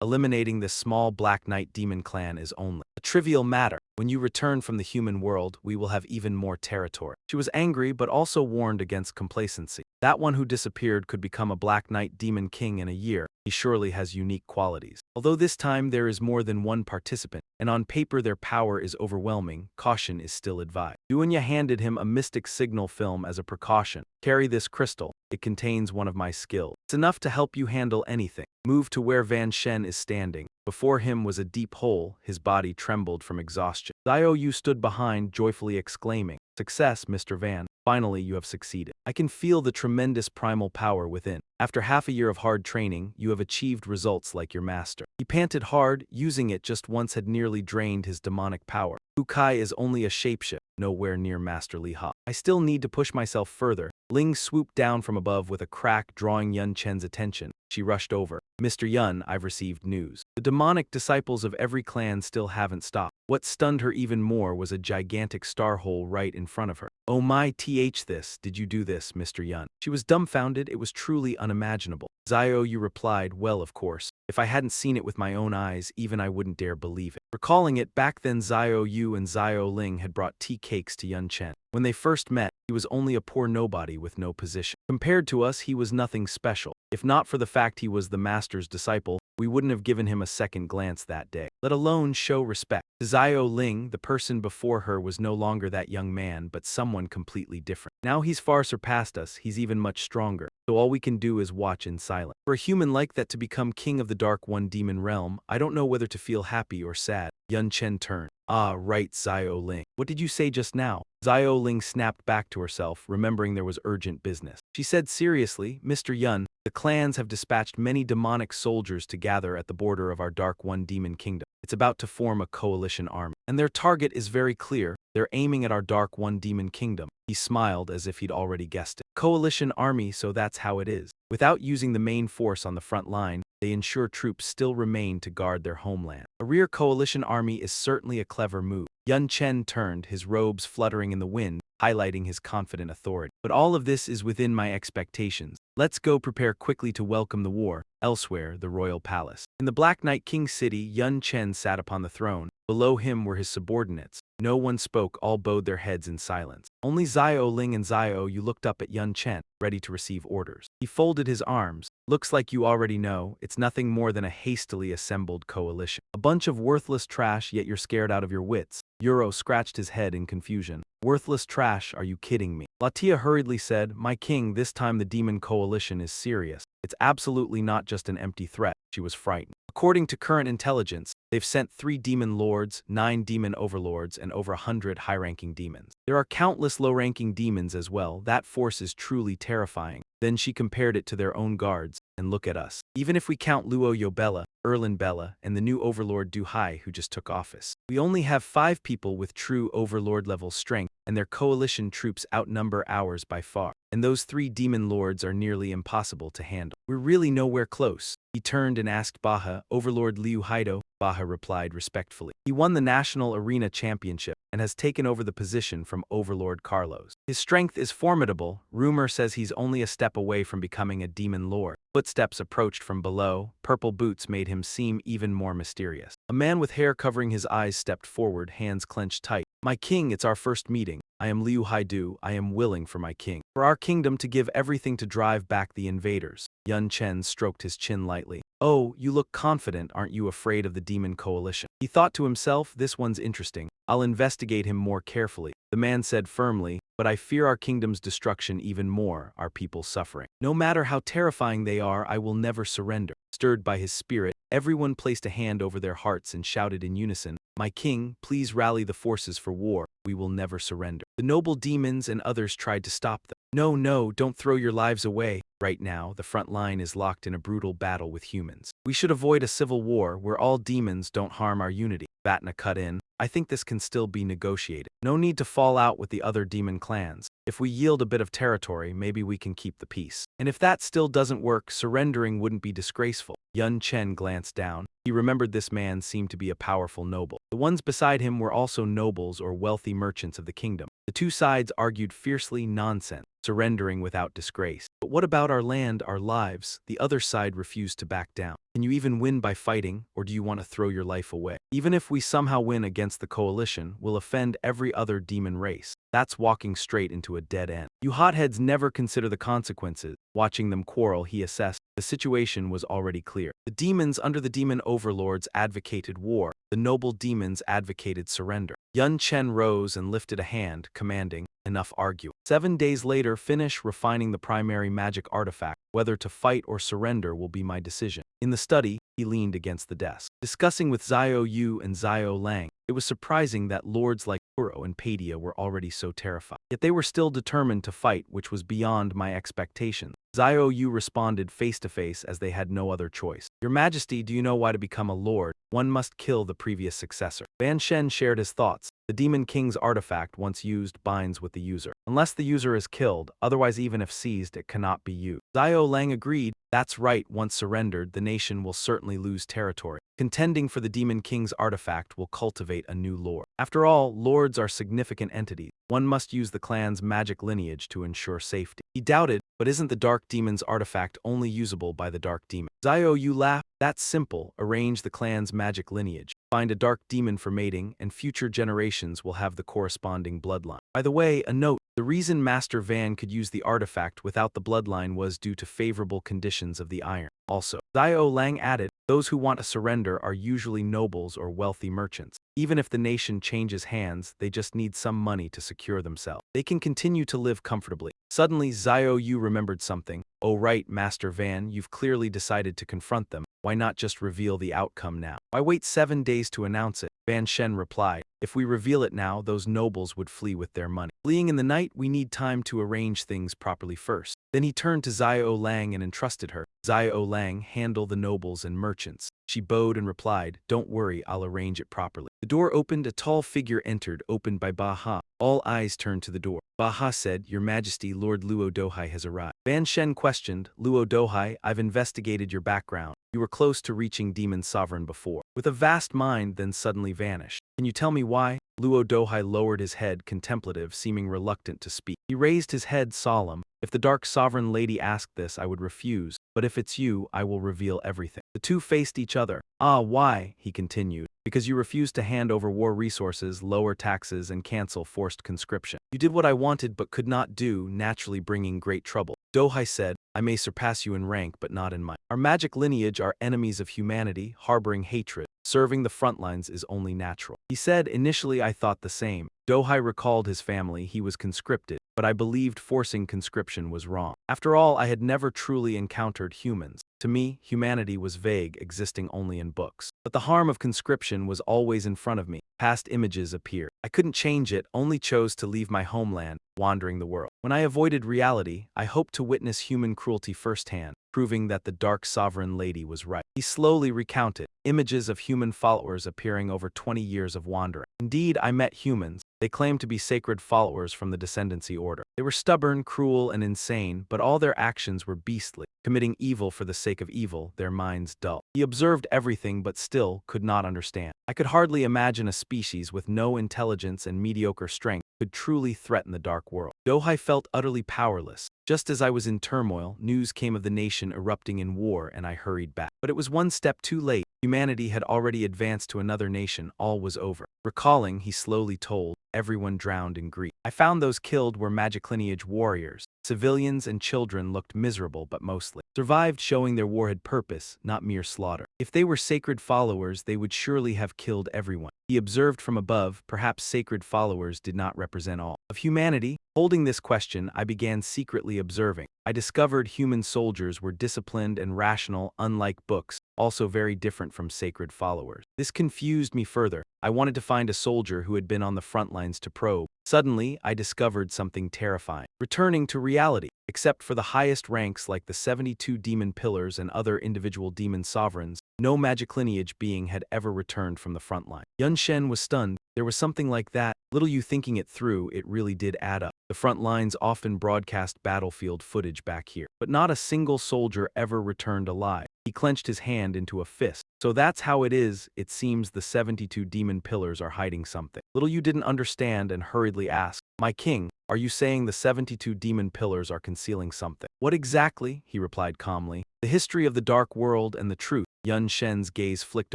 Eliminating this small Black Knight demon clan is only a trivial matter. When you return from the human world, we will have even more territory. She was angry, but also warned against complacency. That one who disappeared could become a Black Knight demon king in a year. He surely has unique qualities. Although this time there is more than one participant, and on paper their power is overwhelming, caution is still advised. Duanya handed him a mystic signal film as a precaution. Carry this crystal. It contains one of my skills. It's enough to help you handle anything. Move to where Van Shen is standing. Before him was a deep hole. His body trembled from exhaustion. Xiaoyu stood behind, joyfully exclaiming, "Success, Mr. Van. Finally, you have succeeded. I can feel the tremendous primal power within. After half a year of hard training, you have achieved results like your master." He panted hard. Using it just once had nearly drained his demonic power. Ukai is only a shapeshift, nowhere near Master Li Ha. I still need to push myself further. Ling swooped down from above with a crack, drawing Yun Chen's attention. She rushed over. Mr. Yun, I've received news. The demonic disciples of every clan still haven't stopped. What stunned her even more was a gigantic star hole right in front of her. Oh my did you do this, Mr. Yun? She was dumbfounded. It was truly unimaginable. Zio Yu replied, well, of course. If I hadn't seen it with my own eyes, even I wouldn't dare believe it. Recalling it, back then Zio Yu and Zio Ling had brought tea cakes to Yun Chen. When they first met, he was only a poor nobody with no position. Compared to us, he was nothing special. If not for the fact he was the master's disciple, we wouldn't have given him a second glance that day, let alone show respect. To Zio Ling, the person before her was no longer that young man, but someone completely different. Now he's far surpassed us, he's even much stronger, so all we can do is watch in silence. For a human like that to become king of the Dark One Demon Realm, I don't know whether to feel happy or sad. Yun Chen turned. Ah, right, Zio Ling. What did you say just now? Zio Ling snapped back to herself, remembering there was urgent business. She said seriously, Mr. Yun, the clans have dispatched many demonic soldiers to gather at the border of our Dark One Demon Kingdom. It's about to form a coalition army. And their target is very clear. They're aiming at our Dark One Demon Kingdom. He smiled as if he'd already guessed it. Coalition army, so that's how it is. Without using the main force on the front line, they ensure troops still remain to guard their homeland. A rear coalition army is certainly a clever move. Yun Chen turned, his robes fluttering in the wind, highlighting his confident authority. But all of this is within my expectations. Let's go prepare quickly to welcome the war. Elsewhere, the royal palace. In the Black Knight King city, Yun Chen sat upon the throne. Below him were his subordinates. No one spoke, all bowed their heads in silence. Only Zio Ling and Zio Yu looked up at Yun Chen, ready to receive orders. He folded his arms. Looks like you already know, it's nothing more than a hastily assembled coalition. A bunch of worthless trash, yet you're scared out of your wits. Euro scratched his head in confusion. Worthless trash, are you kidding me? Latia hurriedly said, my king, this time the demon coalition is serious. It's absolutely not just an empty threat. She was frightened. According to current intelligence, they've sent 3 demon lords, 9 demon overlords, and over 100 high-ranking demons. There are countless low-ranking demons as well. That force is truly terrifying. Then she compared it to their own guards, and look at us. Even if we count Luo Yobella, Erlin Bella, and the new overlord Du Hai who just took office, we only have 5 people with true overlord-level strength, and their coalition troops outnumber ours by far. And those 3 demon lords are nearly impossible to handle. We're really nowhere close. He turned and asked Baha, Overlord Liu Haido. Baha replied respectfully. He won the National Arena Championship and has taken over the position from Overlord Carlos. His strength is formidable. Rumor says he's only a step away from becoming a demon lord. Footsteps approached from below. Purple boots made him seem even more mysterious. A man with hair covering his eyes stepped forward, hands clenched tight. My king, it's our first meeting. I am Liu Haidu. I am willing for my king. For our kingdom to give everything to drive back the invaders. Yun Chen stroked his chin lightly. Oh, you look confident, aren't you afraid of the demon coalition? He thought to himself, this one's interesting. I'll investigate him more carefully. The man said firmly, but I fear our kingdom's destruction even more, our people suffering. No matter how terrifying they are, I will never surrender. Stirred by his spirit, everyone placed a hand over their hearts and shouted in unison, my king, please rally the forces for war. We will never surrender. The noble demons and others tried to stop them. No, don't throw your lives away. Right now, the front line is locked in a brutal battle with humans. We should avoid a civil war where all demons don't harm our unity. Vatna cut in. I think this can still be negotiated. No need to fall out with the other demon clans. If we yield a bit of territory, maybe we can keep the peace. And if that still doesn't work, surrendering wouldn't be disgraceful. Yun Chen glanced down. He remembered this man seemed to be a powerful noble. The ones beside him were also nobles or wealthy merchants of the kingdom. The two sides argued fiercely nonsense, surrendering without disgrace. But what about our land, our lives? The other side refused to back down. Can you even win by fighting, or do you want to throw your life away? Even if we somehow win against the coalition, we'll offend every other demon race. That's walking straight into a dead end. You hotheads never consider the consequences. Watching them quarrel, he assessed. The situation was already clear. The demons under the demon overlords advocated war. The noble demons advocated surrender. Yun Chen rose and lifted a hand, commanding, enough arguing. 7 days later, finish refining the primary magic artifact. Whether to fight or surrender will be my decision. In the study, he leaned against the desk, discussing with Zio Yu and Zio Lang. It was surprising that lords like Kuro and Padia were already so terrified. Yet they were still determined to fight, which was beyond my expectations. Zio Yu responded face to face as they had no other choice. Your Majesty, do you know why to become a lord, one must kill the previous successor? Ban Shen shared his thoughts. The Demon King's artifact, once used, binds with the user. Unless the user is killed, otherwise even if seized, it cannot be used. Xiao Lang agreed. That's right, once surrendered, the nation will certainly lose territory. Contending for the Demon King's artifact will cultivate a new lord. After all, lords are significant entities. One must use the clan's magic lineage to ensure safety. He doubted, but isn't the Dark Demon's artifact only usable by the Dark Demon? Xiao Yu laughed. That's simple. Arrange the clan's magic lineage. Find a dark demon for mating, and future generations will have the corresponding bloodline. By the way, a note. The reason Master Van could use the artifact without the bloodline was due to favorable conditions of the iron. Also, Xiao Lang added, those who want a surrender are usually nobles or wealthy merchants. Even if the nation changes hands, they just need some money to secure themselves. They can continue to live comfortably. Suddenly, Xiao Yu remembered something. Oh right, Master Van, you've clearly decided to confront them. Why not just reveal the outcome now? Why wait 7 days to announce it? Van Shen replied, if we reveal it now, those nobles would flee with their money. Fleeing in the night, we need time to arrange things properly first. Then he turned to Xiao Lang and entrusted her. Xiao Lang, handle the nobles and merchants. She bowed and replied, don't worry, I'll arrange it properly. The door opened, a tall figure entered, opened by Ba Ha. All eyes turned to the door. Ba Ha said, Your Majesty, Lord Luo Dohai has arrived. Van Shen questioned, Luo Dohai, I've investigated your background. You were close to reaching Demon Sovereign before. With a vast mind, then suddenly vanished. Can you tell me why? Luo Dohai lowered his head, contemplative, seeming reluctant to speak. He raised his head, solemn. If the Dark Sovereign Lady asked this, I would refuse. But if it's you, I will reveal everything. The two faced each other. Ah, why? He continued. Because you refused to hand over war resources, lower taxes, and cancel forced conscription. You did what I wanted but could not do, naturally bringing great trouble. Dohai said, I may surpass you in rank but not in might. Our magic lineage are enemies of humanity, harboring hatred. Serving the front lines is only natural. He said, initially I thought the same. Dohai recalled his family, he was conscripted, but I believed forcing conscription was wrong. After all, I had never truly encountered humans. To me, humanity was vague, existing only in books. But the harm of conscription was always in front of me. Past images appeared. I couldn't change it, only chose to leave my homeland, wandering the world. When I avoided reality, I hoped to witness human cruelty firsthand, proving that the Dark Sovereign Lady was right. He slowly recounted, images of human followers appearing over 20 years of wandering. Indeed, I met humans. They claimed to be sacred followers from the Descendancy Order. They were stubborn, cruel, and insane, but all their actions were beastly, committing evil for the sake of evil, their minds dull. He observed everything but still could not understand. I could hardly imagine a species with no intelligence and mediocre strength could truly threaten the dark world. Dohai felt utterly powerless. Just as I was in turmoil, news came of the nation erupting in war and I hurried back. But it was one step too late. Humanity had already advanced to another nation, all was over. Recalling, he slowly told, everyone drowned in grief. I found those killed were magic lineage warriors. Civilians and children looked miserable but mostly survived, showing their war had purpose, not mere slaughter. If they were sacred followers, they would surely have killed everyone. He observed from above, perhaps sacred followers did not represent all of humanity. Holding this question, I began secretly observing. I discovered human soldiers were disciplined and rational, unlike books, also very different from sacred followers. This confused me further. I wanted to find a soldier who had been on the front lines to probe. Suddenly, I discovered something terrifying. Returning to reality. Except for the highest ranks like the 72 demon pillars and other individual demon sovereigns, no magic lineage being had ever returned from the front line. Yun Shen was stunned. There was something like that. Little you thinking it through, it really did add up. The front lines often broadcast battlefield footage back here, but not a single soldier ever returned alive. He clenched his hand into a fist. So that's how it is. It seems the 72 demon pillars are hiding something. Little you didn't understand and hurriedly asked, My king, are you saying the 72 demon pillars are concealing something? What exactly? He replied calmly. The history of the dark world and the truth. Yun Shen's gaze flicked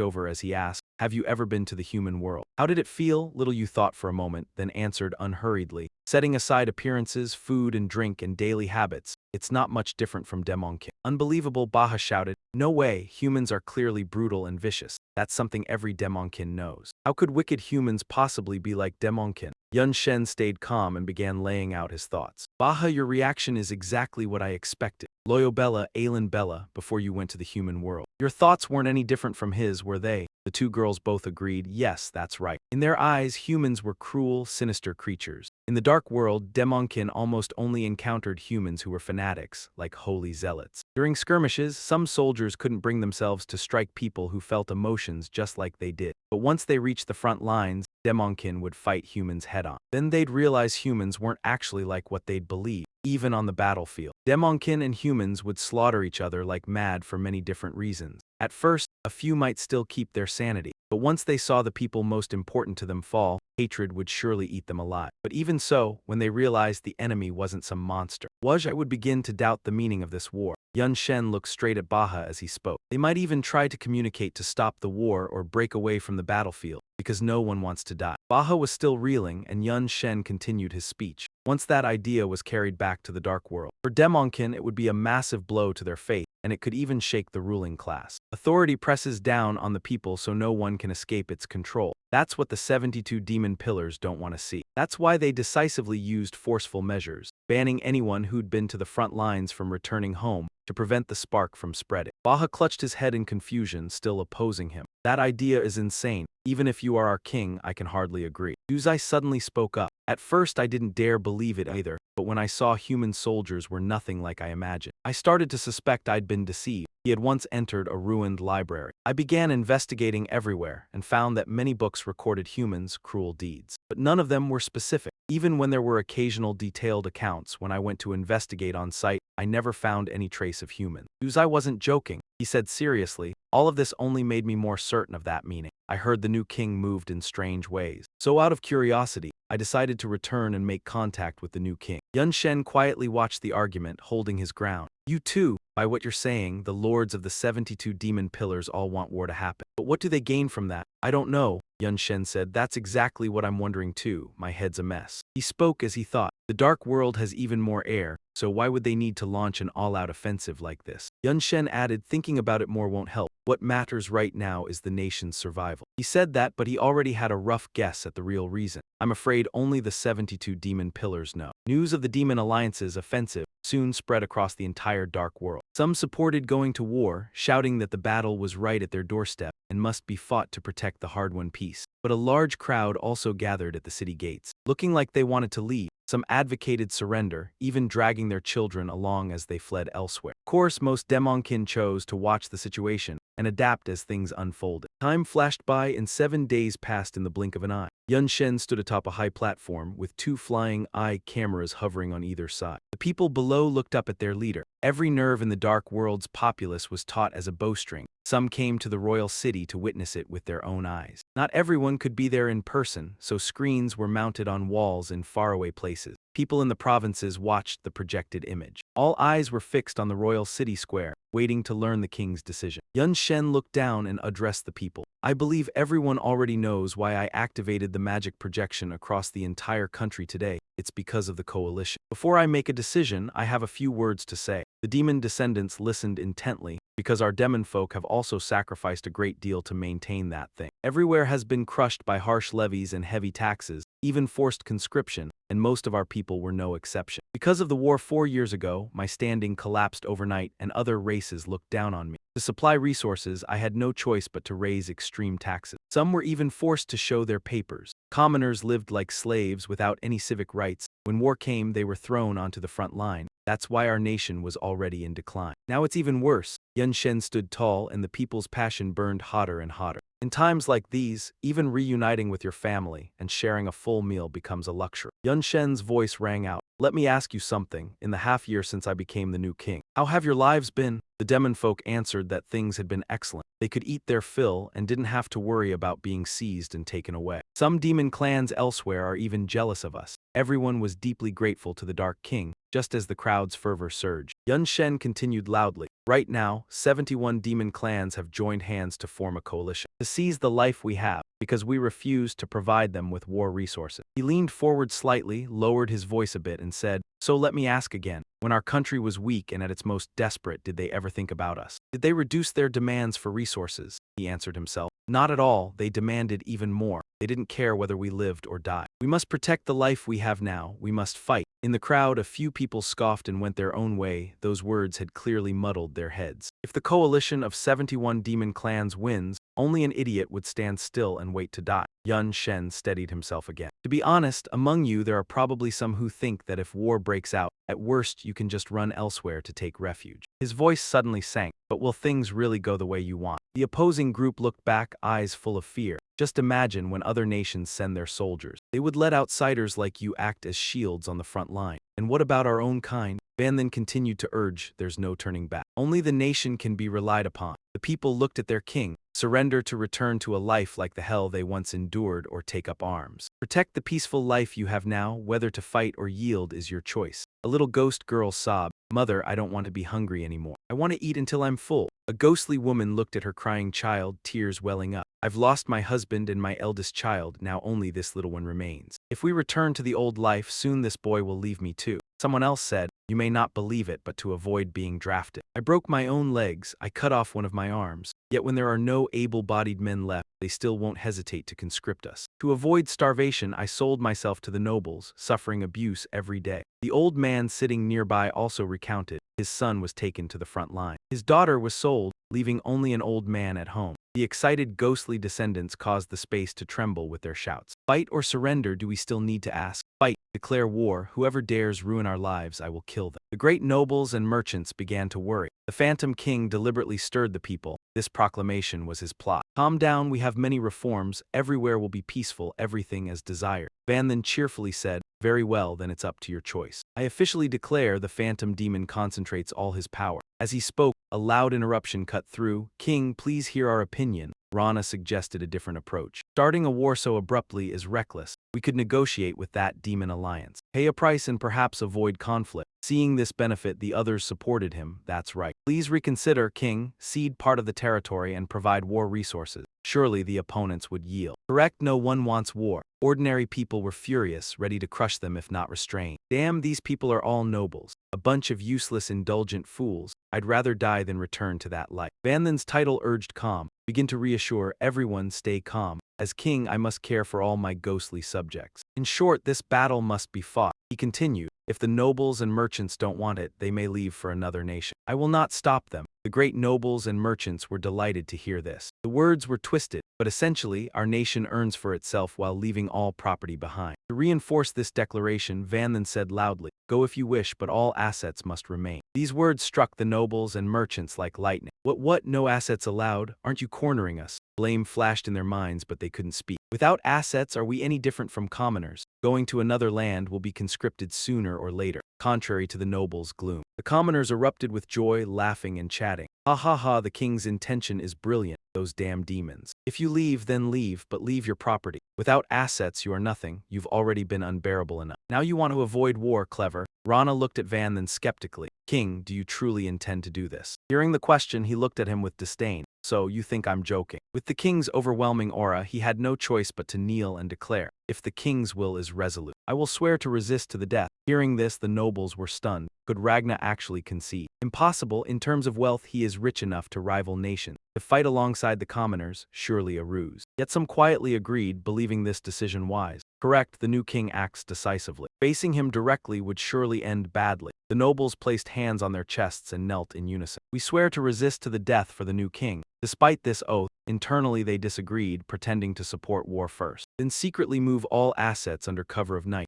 over as he asked, Have you ever been to the human world? How did it feel? Little you thought for a moment, then answered unhurriedly. Setting aside appearances, food and drink and daily habits, it's not much different from Demonkin. Unbelievable, Baha shouted. No way, humans are clearly brutal and vicious. That's something every Demonkin knows. How could wicked humans possibly be like Demonkin? Yun Shen stayed calm and began laying out his thoughts. Baha, your reaction is exactly what I expected. Loyobella, Aelin Bella, before you went to the human world. Your thoughts weren't any different from his, were they? The two girls both agreed, yes, that's right. In their eyes, humans were cruel, sinister creatures. In the dark world, Demonkin almost only encountered humans who were fanatics, like holy zealots. During skirmishes, some soldiers couldn't bring themselves to strike people who felt emotions just like they did. But once they reached the front lines, Demonkin would fight humans head-on. Then they'd realize humans weren't actually like what they'd believed, even on the battlefield. Demonkin and humans would slaughter each other like mad for many different reasons. At first, a few might still keep their sanity, but once they saw the people most important to them fall, hatred would surely eat them alive. But even so, when they realized the enemy wasn't some monster, Wajai would begin to doubt the meaning of this war. Yun Shen looked straight at Baha as he spoke. They might even try to communicate to stop the war or break away from the battlefield, because no one wants to die. Baha was still reeling, and Yun Shen continued his speech. Once that idea was carried back to the dark world, for Demonkin it would be a massive blow to their faith, and it could even shake the ruling class. Authority presses down on the people so no one can escape its control. That's what the 72 demon pillars don't want to see. That's why they decisively used forceful measures, banning anyone who'd been to the front lines from returning home to prevent the spark from spreading. Baha clutched his head in confusion, still opposing him. That idea is insane. Even if you are our king, I can hardly agree. Duzai suddenly spoke up. At first I didn't dare believe it either, but when I saw human soldiers were nothing like I imagined, I started to suspect I'd been deceived. He had once entered a ruined library. I began investigating everywhere and found that many books recorded humans' cruel deeds, but none of them were specific. Even when there were occasional detailed accounts, when I went to investigate on site, I never found any trace of humans. Duzai wasn't joking. He said seriously, all of this only made me more certain of that meaning. I heard the new king moved in strange ways. So out of curiosity, I decided to return and make contact with the new king. Yun Shen quietly watched the argument, holding his ground. You too, by what you're saying, the lords of the 72 demon pillars all want war to happen. But what do they gain from that? I don't know, Yun Shen said. That's exactly what I'm wondering too. My head's a mess. He spoke as he thought. The dark world has even more air, so why would they need to launch an all-out offensive like this? Yun Shen added, thinking about it more won't help. What matters right now is the nation's survival. He said that, but he already had a rough guess at the real reason. I'm afraid only the 72 demon pillars know. News of the demon alliance's offensive soon spread across the entire dark world. Some supported going to war, shouting that the battle was right at their doorstep and must be fought to protect the hard-won peace. But a large crowd also gathered at the city gates, looking like they wanted to leave. Some advocated surrender, even dragging their children along as they fled elsewhere. Of course, most Demonkin chose to watch the situation and adapt as things unfolded. Time flashed by and 7 days passed in the blink of an eye. Yun Shen stood atop a high platform with 2 flying eye cameras hovering on either side. The people below looked up at their leader. Every nerve in the dark world's populace was taut as a bowstring. Some came to the royal city to witness it with their own eyes. Not everyone could be there in person, so screens were mounted on walls in faraway places. People in the provinces watched the projected image. All eyes were fixed on the royal city square, waiting to learn the king's decision. Yun Shen looked down and addressed the people. I believe everyone already knows why I activated the magic projection across the entire country today. It's because of the coalition. Before I make a decision, I have a few words to say. The demon descendants listened intently, because our demon folk have also sacrificed a great deal to maintain that thing. Everywhere has been crushed by harsh levies and heavy taxes, even forced conscription, and most of our people were no exception. Because of the war 4 years ago, my standing collapsed overnight and other races looked down on me. To supply resources, I had no choice but to raise extreme taxes. Some were even forced to show their papers. Commoners lived like slaves without any civic rights. When war came, they were thrown onto the front line. That's why our nation was already in decline. Now it's even worse. Yun Shen stood tall and the people's passion burned hotter and hotter. In times like these, even reuniting with your family and sharing a full meal becomes a luxury. Yun Shen's voice rang out. Let me ask you something. In the half year since I became the new king, how have your lives been? The demon folk answered that things had been excellent. They could eat their fill and didn't have to worry about being seized and taken away. Some demon clans elsewhere are even jealous of us. Everyone was deeply grateful to the Dark King, just as the crowd's fervor surged. Yun Shen continued loudly. Right now, 71 demon clans have joined hands to form a coalition to seize the life we have, because we refuse to provide them with war resources. He leaned forward slightly, lowered his voice a bit, and said, so let me ask again. When our country was weak and at its most desperate, did they ever think about us? Did they reduce their demands for resources? He answered himself. Not at all. They demanded even more. They didn't care whether we lived or died. We must protect the life we have now. We must fight. In the crowd, a few people scoffed and went their own way. Those words had clearly muddled their heads. If the coalition of 71 demon clans wins, only an idiot would stand still and wait to die. Yun Shen steadied himself again. To be honest, among you there are probably some who think that if war breaks out, at worst you can just run elsewhere to take refuge. His voice suddenly sank. But will things really go the way you want? The opposing group looked back, eyes full of fear. Just imagine when other nations send their soldiers. They would let outsiders like you act as shields on the front line. And what about our own kind? Van then continued to urge, there's no turning back. Only the nation can be relied upon. The people looked at their king. Surrender to return to a life like the hell they once endured or take up arms. Protect the peaceful life you have now, whether to fight or yield is your choice. A little ghost girl sobbed, Mother, I don't want to be hungry anymore. I want to eat until I'm full. A ghostly woman looked at her crying child, tears welling up. I've lost my husband and my eldest child, now only this little one remains. If we return to the old life, soon this boy will leave me too. Someone else said, you may not believe it, but to avoid being drafted. I broke my own legs, I cut off one of my arms. Yet when there are no able-bodied men left, they still won't hesitate to conscript us. To avoid starvation, I sold myself to the nobles, suffering abuse every day. The old man sitting nearby also recounted. His son was taken to the front line. His daughter was sold, leaving only an old man at home. The excited ghostly descendants caused the space to tremble with their shouts. Fight or surrender, do we still need to ask? Fight, declare war, whoever dares ruin our lives, I will kill them. The great nobles and merchants began to worry. The Phantom King deliberately stirred the people. This proclamation was his plot. Calm down, we have many reforms, everywhere will be peaceful, everything as desired. Van then cheerfully said, very well, then it's up to your choice. I officially declare the Phantom Demon concentrates all his power. As he spoke, a loud interruption cut through. King, please hear our opinion. Rana suggested a different approach. Starting a war so abruptly is reckless. We could negotiate with that demon alliance. Pay a price and perhaps avoid conflict. Seeing this benefit, the others supported him. That's right. Please reconsider, King. Cede part of the territory and provide war resources. Surely the opponents would yield. Correct, no one wants war. Ordinary people were furious, ready to crush them if not restrained. Damn, these people are all nobles. A bunch of useless, indulgent fools. I'd rather die than return to that life. Van Then's title urged calm. Begin to reassure everyone, stay calm. As king, I must care for all my ghostly subjects. In short, this battle must be fought. He continued, if the nobles and merchants don't want it, they may leave for another nation. I will not stop them. The great nobles and merchants were delighted to hear this. The words were twisted, but essentially, our nation earns for itself while leaving all property behind. To reinforce this declaration, Van Then said loudly, go if you wish, but all assets must remain. These words struck the nobles and merchants like lightning. What, no assets allowed? Aren't you cornering us? Blame flashed in their minds, but they couldn't speak. Without assets, are we any different from commoners? Going to another land will be conscripted sooner or later, contrary to the nobles' gloom. The commoners erupted with joy, laughing and chatting. Ha ha ha, the king's intention is brilliant, those damn demons. If you leave, then leave, but leave your property. Without assets, you are nothing. You've already been unbearable enough. Now you want to avoid war, clever. Rana looked at Van Then skeptically. King, do you truly intend to do this? Hearing the question, he looked at him with disdain. So, you think I'm joking? With the king's overwhelming aura, he had no choice but to kneel and declare, if the king's will is resolute, I will swear to resist to the death. Hearing this, the nobles were stunned. Could Ragna actually concede? Impossible. In terms of wealth, he is rich enough to rival nations. To fight alongside the commoners, surely a ruse. Yet some quietly agreed, believing this decision wise. Correct, the new king acts decisively. Facing him directly would surely end badly. The nobles placed hands on their chests and knelt in unison. We swear to resist to the death for the new king. Despite this oath, internally they disagreed, pretending to support war first. Then secretly move all assets under cover of night.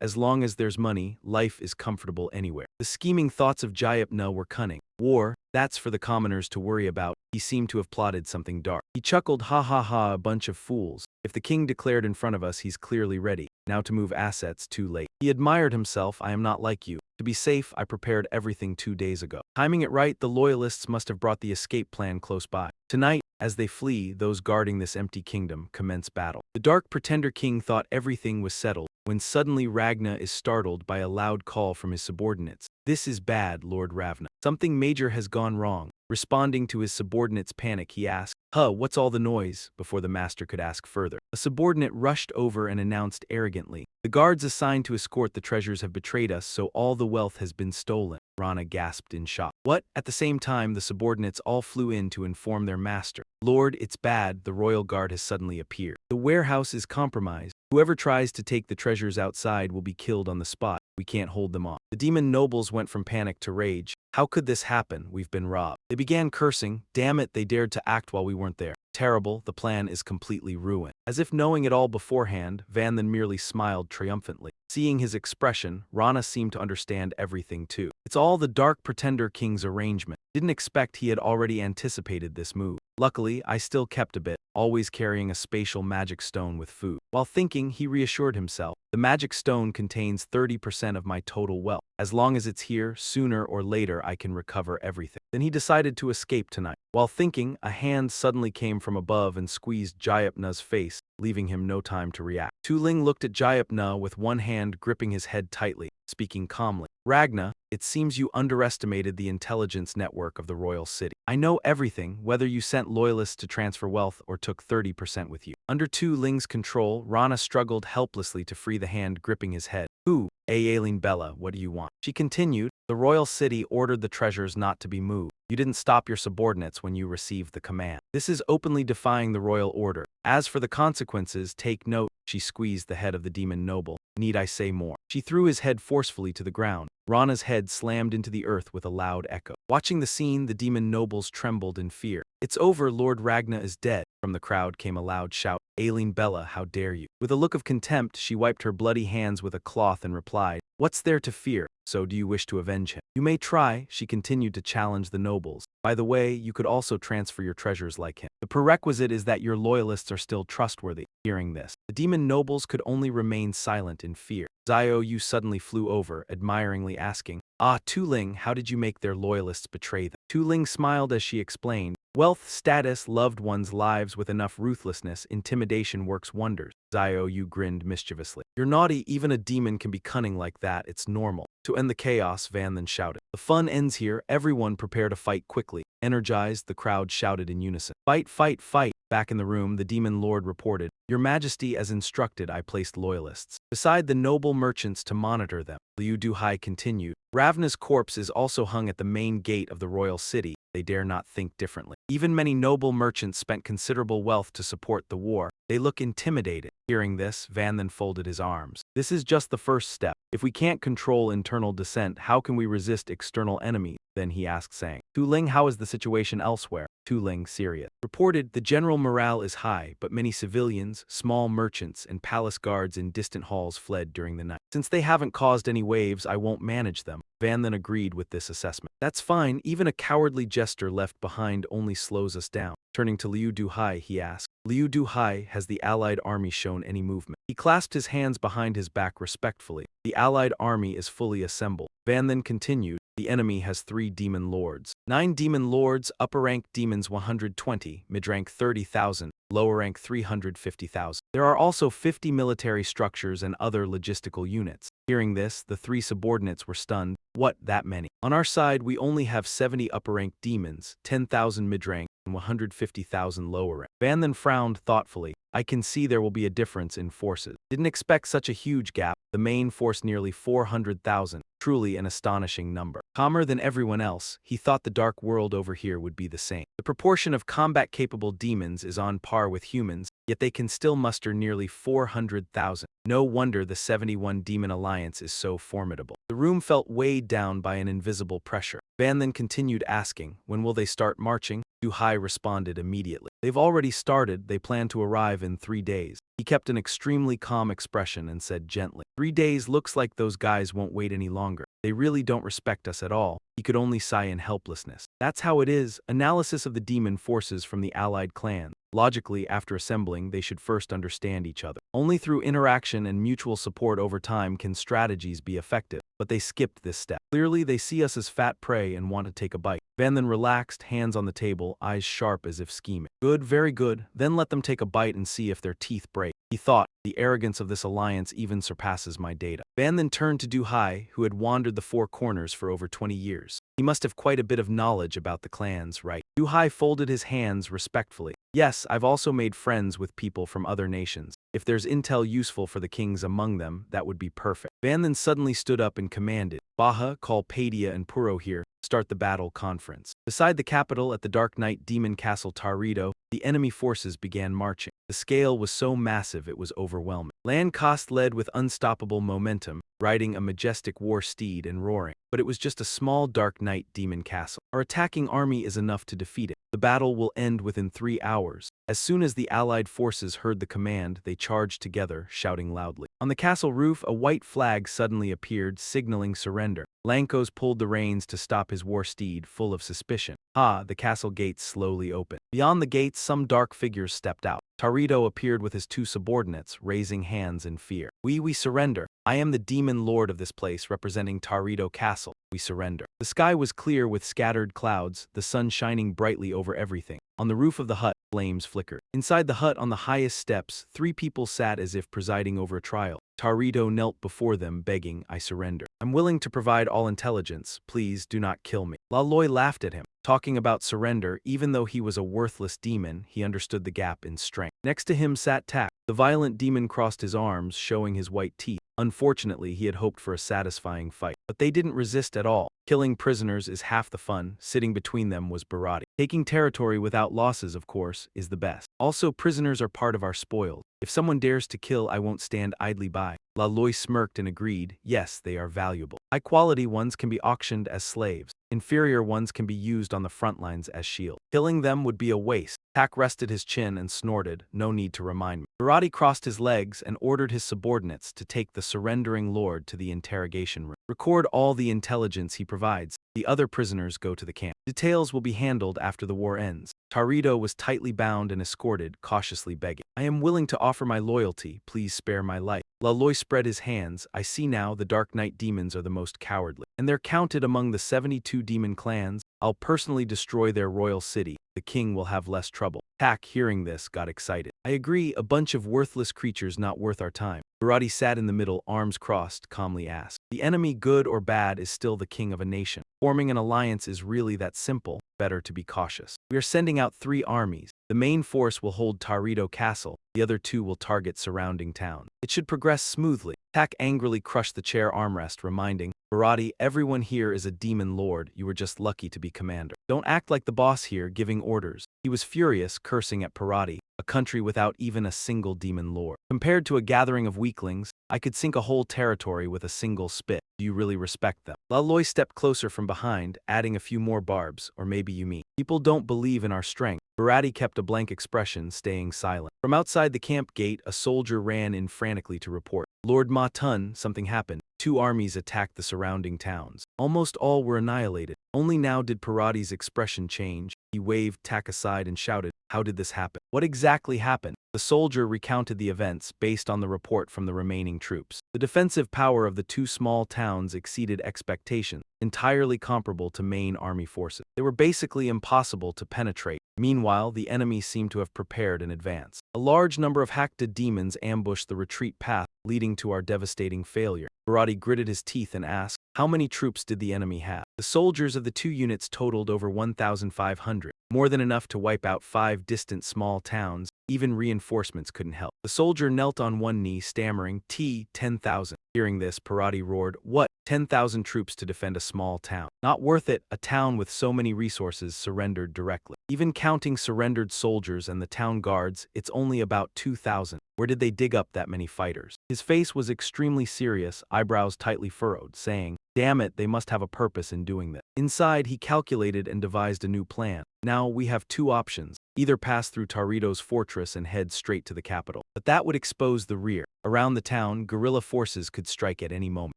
As long as there's money, life is comfortable anywhere. The scheming thoughts of Jayapna were cunning. War, that's for the commoners to worry about. He seemed to have plotted something dark. He chuckled, ha ha ha, a bunch of fools. If the king declared in front of us, he's clearly ready. Now to move assets, too late. He admired himself, I am not like you. To be safe, I prepared everything 2 days ago. Timing it right, the loyalists must have brought the escape plan close by. Tonight, as they flee, those guarding this empty kingdom commence battle. The dark pretender king thought everything was settled, when suddenly Ragna is startled by a loud call from his subordinates. This is bad, Lord Ravna. Something major has gone wrong. Responding to his subordinate's panic, he asked, what's all the noise? Before the master could ask further, a subordinate rushed over and announced arrogantly, the guards assigned to escort the treasures have betrayed us, so all the wealth has been stolen. Rana gasped in shock. What? At the same time, the subordinates all flew in to inform their master. Lord, it's bad, the royal guard has suddenly appeared. The warehouse is compromised. Whoever tries to take the treasures outside will be killed on the spot. We can't hold them off. The demon nobles went from panic to rage. How could this happen? We've been robbed. They began cursing. Damn it, they dared to act while we weren't there. Terrible, the plan is completely ruined. As if knowing it all beforehand, Van then merely smiled triumphantly. Seeing his expression, Rana seemed to understand everything too. It's all the Dark Pretender King's arrangement. Didn't expect he had already anticipated this move. Luckily, I still kept a bit, always carrying a spatial magic stone with food. While thinking, he reassured himself. The magic stone contains 30% of my total wealth. As long as it's here, sooner or later I can recover everything. Then he decided to escape tonight. While thinking, a hand suddenly came from above and squeezed Jayapna's face, leaving him no time to react. Tu Ling looked at Jayapna with one hand gripping his head tightly, speaking calmly. Ragna, it seems you underestimated the intelligence network of the royal city. I know everything, whether you sent loyalists to transfer wealth or took 30% with you. Under Tu Ling's control, Rana struggled helplessly to free the hand gripping his head. Who? Aileen Bella, what do you want? She continued. The royal city ordered the treasures not to be moved. You didn't stop your subordinates when you received the command. This is openly defying the royal order. As for the consequences, take note. She squeezed the head of the demon noble. Need I say more? She threw his head forcefully to the ground. Rana's head slammed into the earth with a loud echo. Watching the scene, the demon nobles trembled in fear. It's over, Lord Ragna is dead. From the crowd came a loud shout. Aileen Bella, how dare you? With a look of contempt, she wiped her bloody hands with a cloth and replied, What's there to fear? So do you wish to avenge him? You may try, she continued to challenge the nobles. By the way, you could also transfer your treasures like him. The prerequisite is that your loyalists are still trustworthy. Hearing this, the demon nobles could only remain silent in fear. Zio Yu suddenly flew over, admiringly asking, Tu Ling, how did you make their loyalists betray them? Tu Ling smiled as she explained, Wealth, status, loved ones' lives with enough ruthlessness, intimidation works wonders. Zio Yu grinned mischievously. You're naughty, even a demon can be cunning like that, it's normal. To end the chaos, Van then shouted. The fun ends here, everyone prepare to fight quickly. Energized, the crowd shouted in unison. Fight, fight, fight. Back in the room, the demon lord reported, Your Majesty, as instructed, I placed loyalists beside the noble merchants to monitor them. Liu Duhai continued, Ravna's corpse is also hung at the main gate of the royal city. They dare not think differently. Even many noble merchants spent considerable wealth to support the war. They look intimidated. Hearing this, Van then folded his arms. This is just the first step. If we can't control internal dissent, how can we resist external enemies? Then he asked, saying, Tu Ling, how is the situation elsewhere? Tu Ling, serious. Reported, the general morale is high, but many civilians, small merchants, and palace guards in distant halls fled during the night. Since they haven't caused any waves, I won't manage them. Van then agreed with this assessment. That's fine, even a cowardly jester left behind only slows us down. Turning to Liu Duhai, he asked, Liu Duhai, has the allied army shown any movement? He clasped his hands behind his back respectfully. The allied army is fully assembled. Van then continued, the enemy has 3 demon lords. 9 demon lords, upper rank demons 120, mid-rank 30,000, lower rank 350,000. There are also 50 military structures and other logistical units. Hearing this, the 3 subordinates were stunned. What, that many? On our side, we only have 70 upper rank demons, 10,000 mid-rank, and 150,000 lower rank. Van then frowned thoughtfully. I can see there will be a difference in forces. Didn't expect such a huge gap. The main force nearly 400,000. Truly an astonishing number. Calmer than everyone else, he thought the dark world over here would be the same. The proportion of combat-capable demons is on par with humans, yet they can still muster nearly 400,000. No wonder the 71 Demon Alliance is so formidable. The room felt weighed down by an invisible pressure. Van then continued asking, when will they start marching? Duhai responded immediately. They've already started, they plan to arrive in 3 days. He kept an extremely calm expression and said gently, 3 days looks like those guys won't wait any longer. They really don't respect us at all. He could only sigh in helplessness. That's how it is. Analysis of the demon forces from the allied clans. Logically, after assembling, they should first understand each other. Only through interaction and mutual support over time can strategies be effective. But they skipped this step. Clearly, they see us as fat prey and want to take a bite. Van then relaxed, hands on the table, eyes sharp as if scheming. Good, very good. Then let them take a bite and see if their teeth break. He thought, the arrogance of this alliance even surpasses my data. Van then turned to Duhai, who had wandered the 4 corners for over 20 years. He must have quite a bit of knowledge about the clans, right? Duhai folded his hands respectfully. Yes, I've also made friends with people from other nations. If there's intel useful for the kings among them, that would be perfect. Van then suddenly stood up and commanded, Baha, call Padia and Puro here. Start the battle conference. Beside the capital at the Dark Knight Demon Castle Tarito, the enemy forces began marching. The scale was so massive it was overwhelming. Lancost led with unstoppable momentum, riding a majestic war steed and roaring. But it was just a small Dark Knight demon castle. Our attacking army is enough to defeat it. The battle will end within 3 hours. As soon as the Allied forces heard the command, they charged together, shouting loudly. On the castle roof, a white flag suddenly appeared, signaling surrender. Lankos pulled the reins to stop his war steed, full of suspicion. The castle gates slowly opened. Beyond the gates, some dark figures stepped out. Tarito appeared with his 2 subordinates, raising hands in fear. We surrender. I am the demon lord of this place, representing Tarito Castle. We surrender. The sky was clear with scattered clouds, the sun shining brightly over everything. On the roof of the hut, flames flickered. Inside the hut, on the highest steps, 3 people sat as if presiding over a trial. Tarito knelt before them, begging, I surrender. I'm willing to provide all intelligence. Please do not kill me. Laloi laughed at him. Talking about surrender, even though he was a worthless demon, he understood the gap in strength. Next to him sat Tak. The violent demon crossed his arms, showing his white teeth. Unfortunately, he had hoped for a satisfying fight. But they didn't resist at all. Killing prisoners is half the fun. Sitting between them was Barati. Taking territory without losses, of course, is the best. Also, prisoners are part of our spoils. If someone dares to kill, I won't stand idly by. Laloi smirked and agreed, yes, they are valuable. High-quality ones can be auctioned as slaves. Inferior ones can be used on the front lines as shield. Killing them would be a waste. Tak rested his chin and snorted, no need to remind me. Barati crossed his legs and ordered his subordinates to take the surrendering lord to the interrogation room. Record all the intelligence he provides. The other prisoners go to the camp. Details will be handled after the war ends. Tarito was tightly bound and escorted, cautiously begging. I am willing to offer my loyalty. Please spare my life. Laloi spread his hands. I see now the Dark Knight demons are the most cowardly. And they're counted among the 72 demon clans. I'll personally destroy their royal city. The king will have less trouble. Tak, hearing this, got excited. I agree, a bunch of worthless creatures not worth our time. Barati sat in the middle, arms crossed, calmly asked. The enemy, good or bad, is still the king of a nation. Forming an alliance is really that simple. Better to be cautious. We are sending out 3 armies. The main force will hold Tarito Castle. The other 2 will target surrounding towns. It should progress smoothly. Tak angrily crushed the chair armrest, reminding, Barati, everyone here is a demon lord. You were just lucky to be commander. Don't act like the boss here, giving orders. He was furious, cursing at Parati, a country without even a single demon lord. Compared to a gathering of weaklings, I could sink a whole territory with a single spit. Do you really respect them? Laloi stepped closer from behind, adding a few more barbs, or maybe you mean. People don't believe in our strength. Barati kept a blank expression, staying silent. From outside the camp gate, a soldier ran in frantically to report. Lord Ma Tun, something happened. 2 armies attacked the surrounding towns. Almost all were annihilated. Only now did Parati's expression change. He waved Tak aside and shouted, how did this happen? What exactly happened? The soldier recounted the events based on the report from the remaining troops. The defensive power of the 2 small towns exceeded expectations, entirely comparable to main army forces. They were basically impossible to penetrate. Meanwhile, the enemy seemed to have prepared in advance. A large number of hacked demons ambushed the retreat path, leading to our devastating failure. Barati gritted his teeth and asked, how many troops did the enemy have? The soldiers of the 2 units totaled over 1,500, more than enough to wipe out 5 distant small towns. Even reinforcements couldn't help. The soldier knelt on one knee, stammering, 10,000. Hearing this, Parati roared, what? 10,000 troops to defend a small town. Not worth it. A town with so many resources surrendered directly. Even counting surrendered soldiers and the town guards, it's only about 2,000. Where did they dig up that many fighters? His face was extremely serious, eyebrows tightly furrowed, saying, damn it, they must have a purpose in doing this. Inside, he calculated and devised a new plan. Now we have 2 options. Either pass through Tarito's fortress and head straight to the capital. But that would expose the rear. Around the town, guerrilla forces could strike at any moment.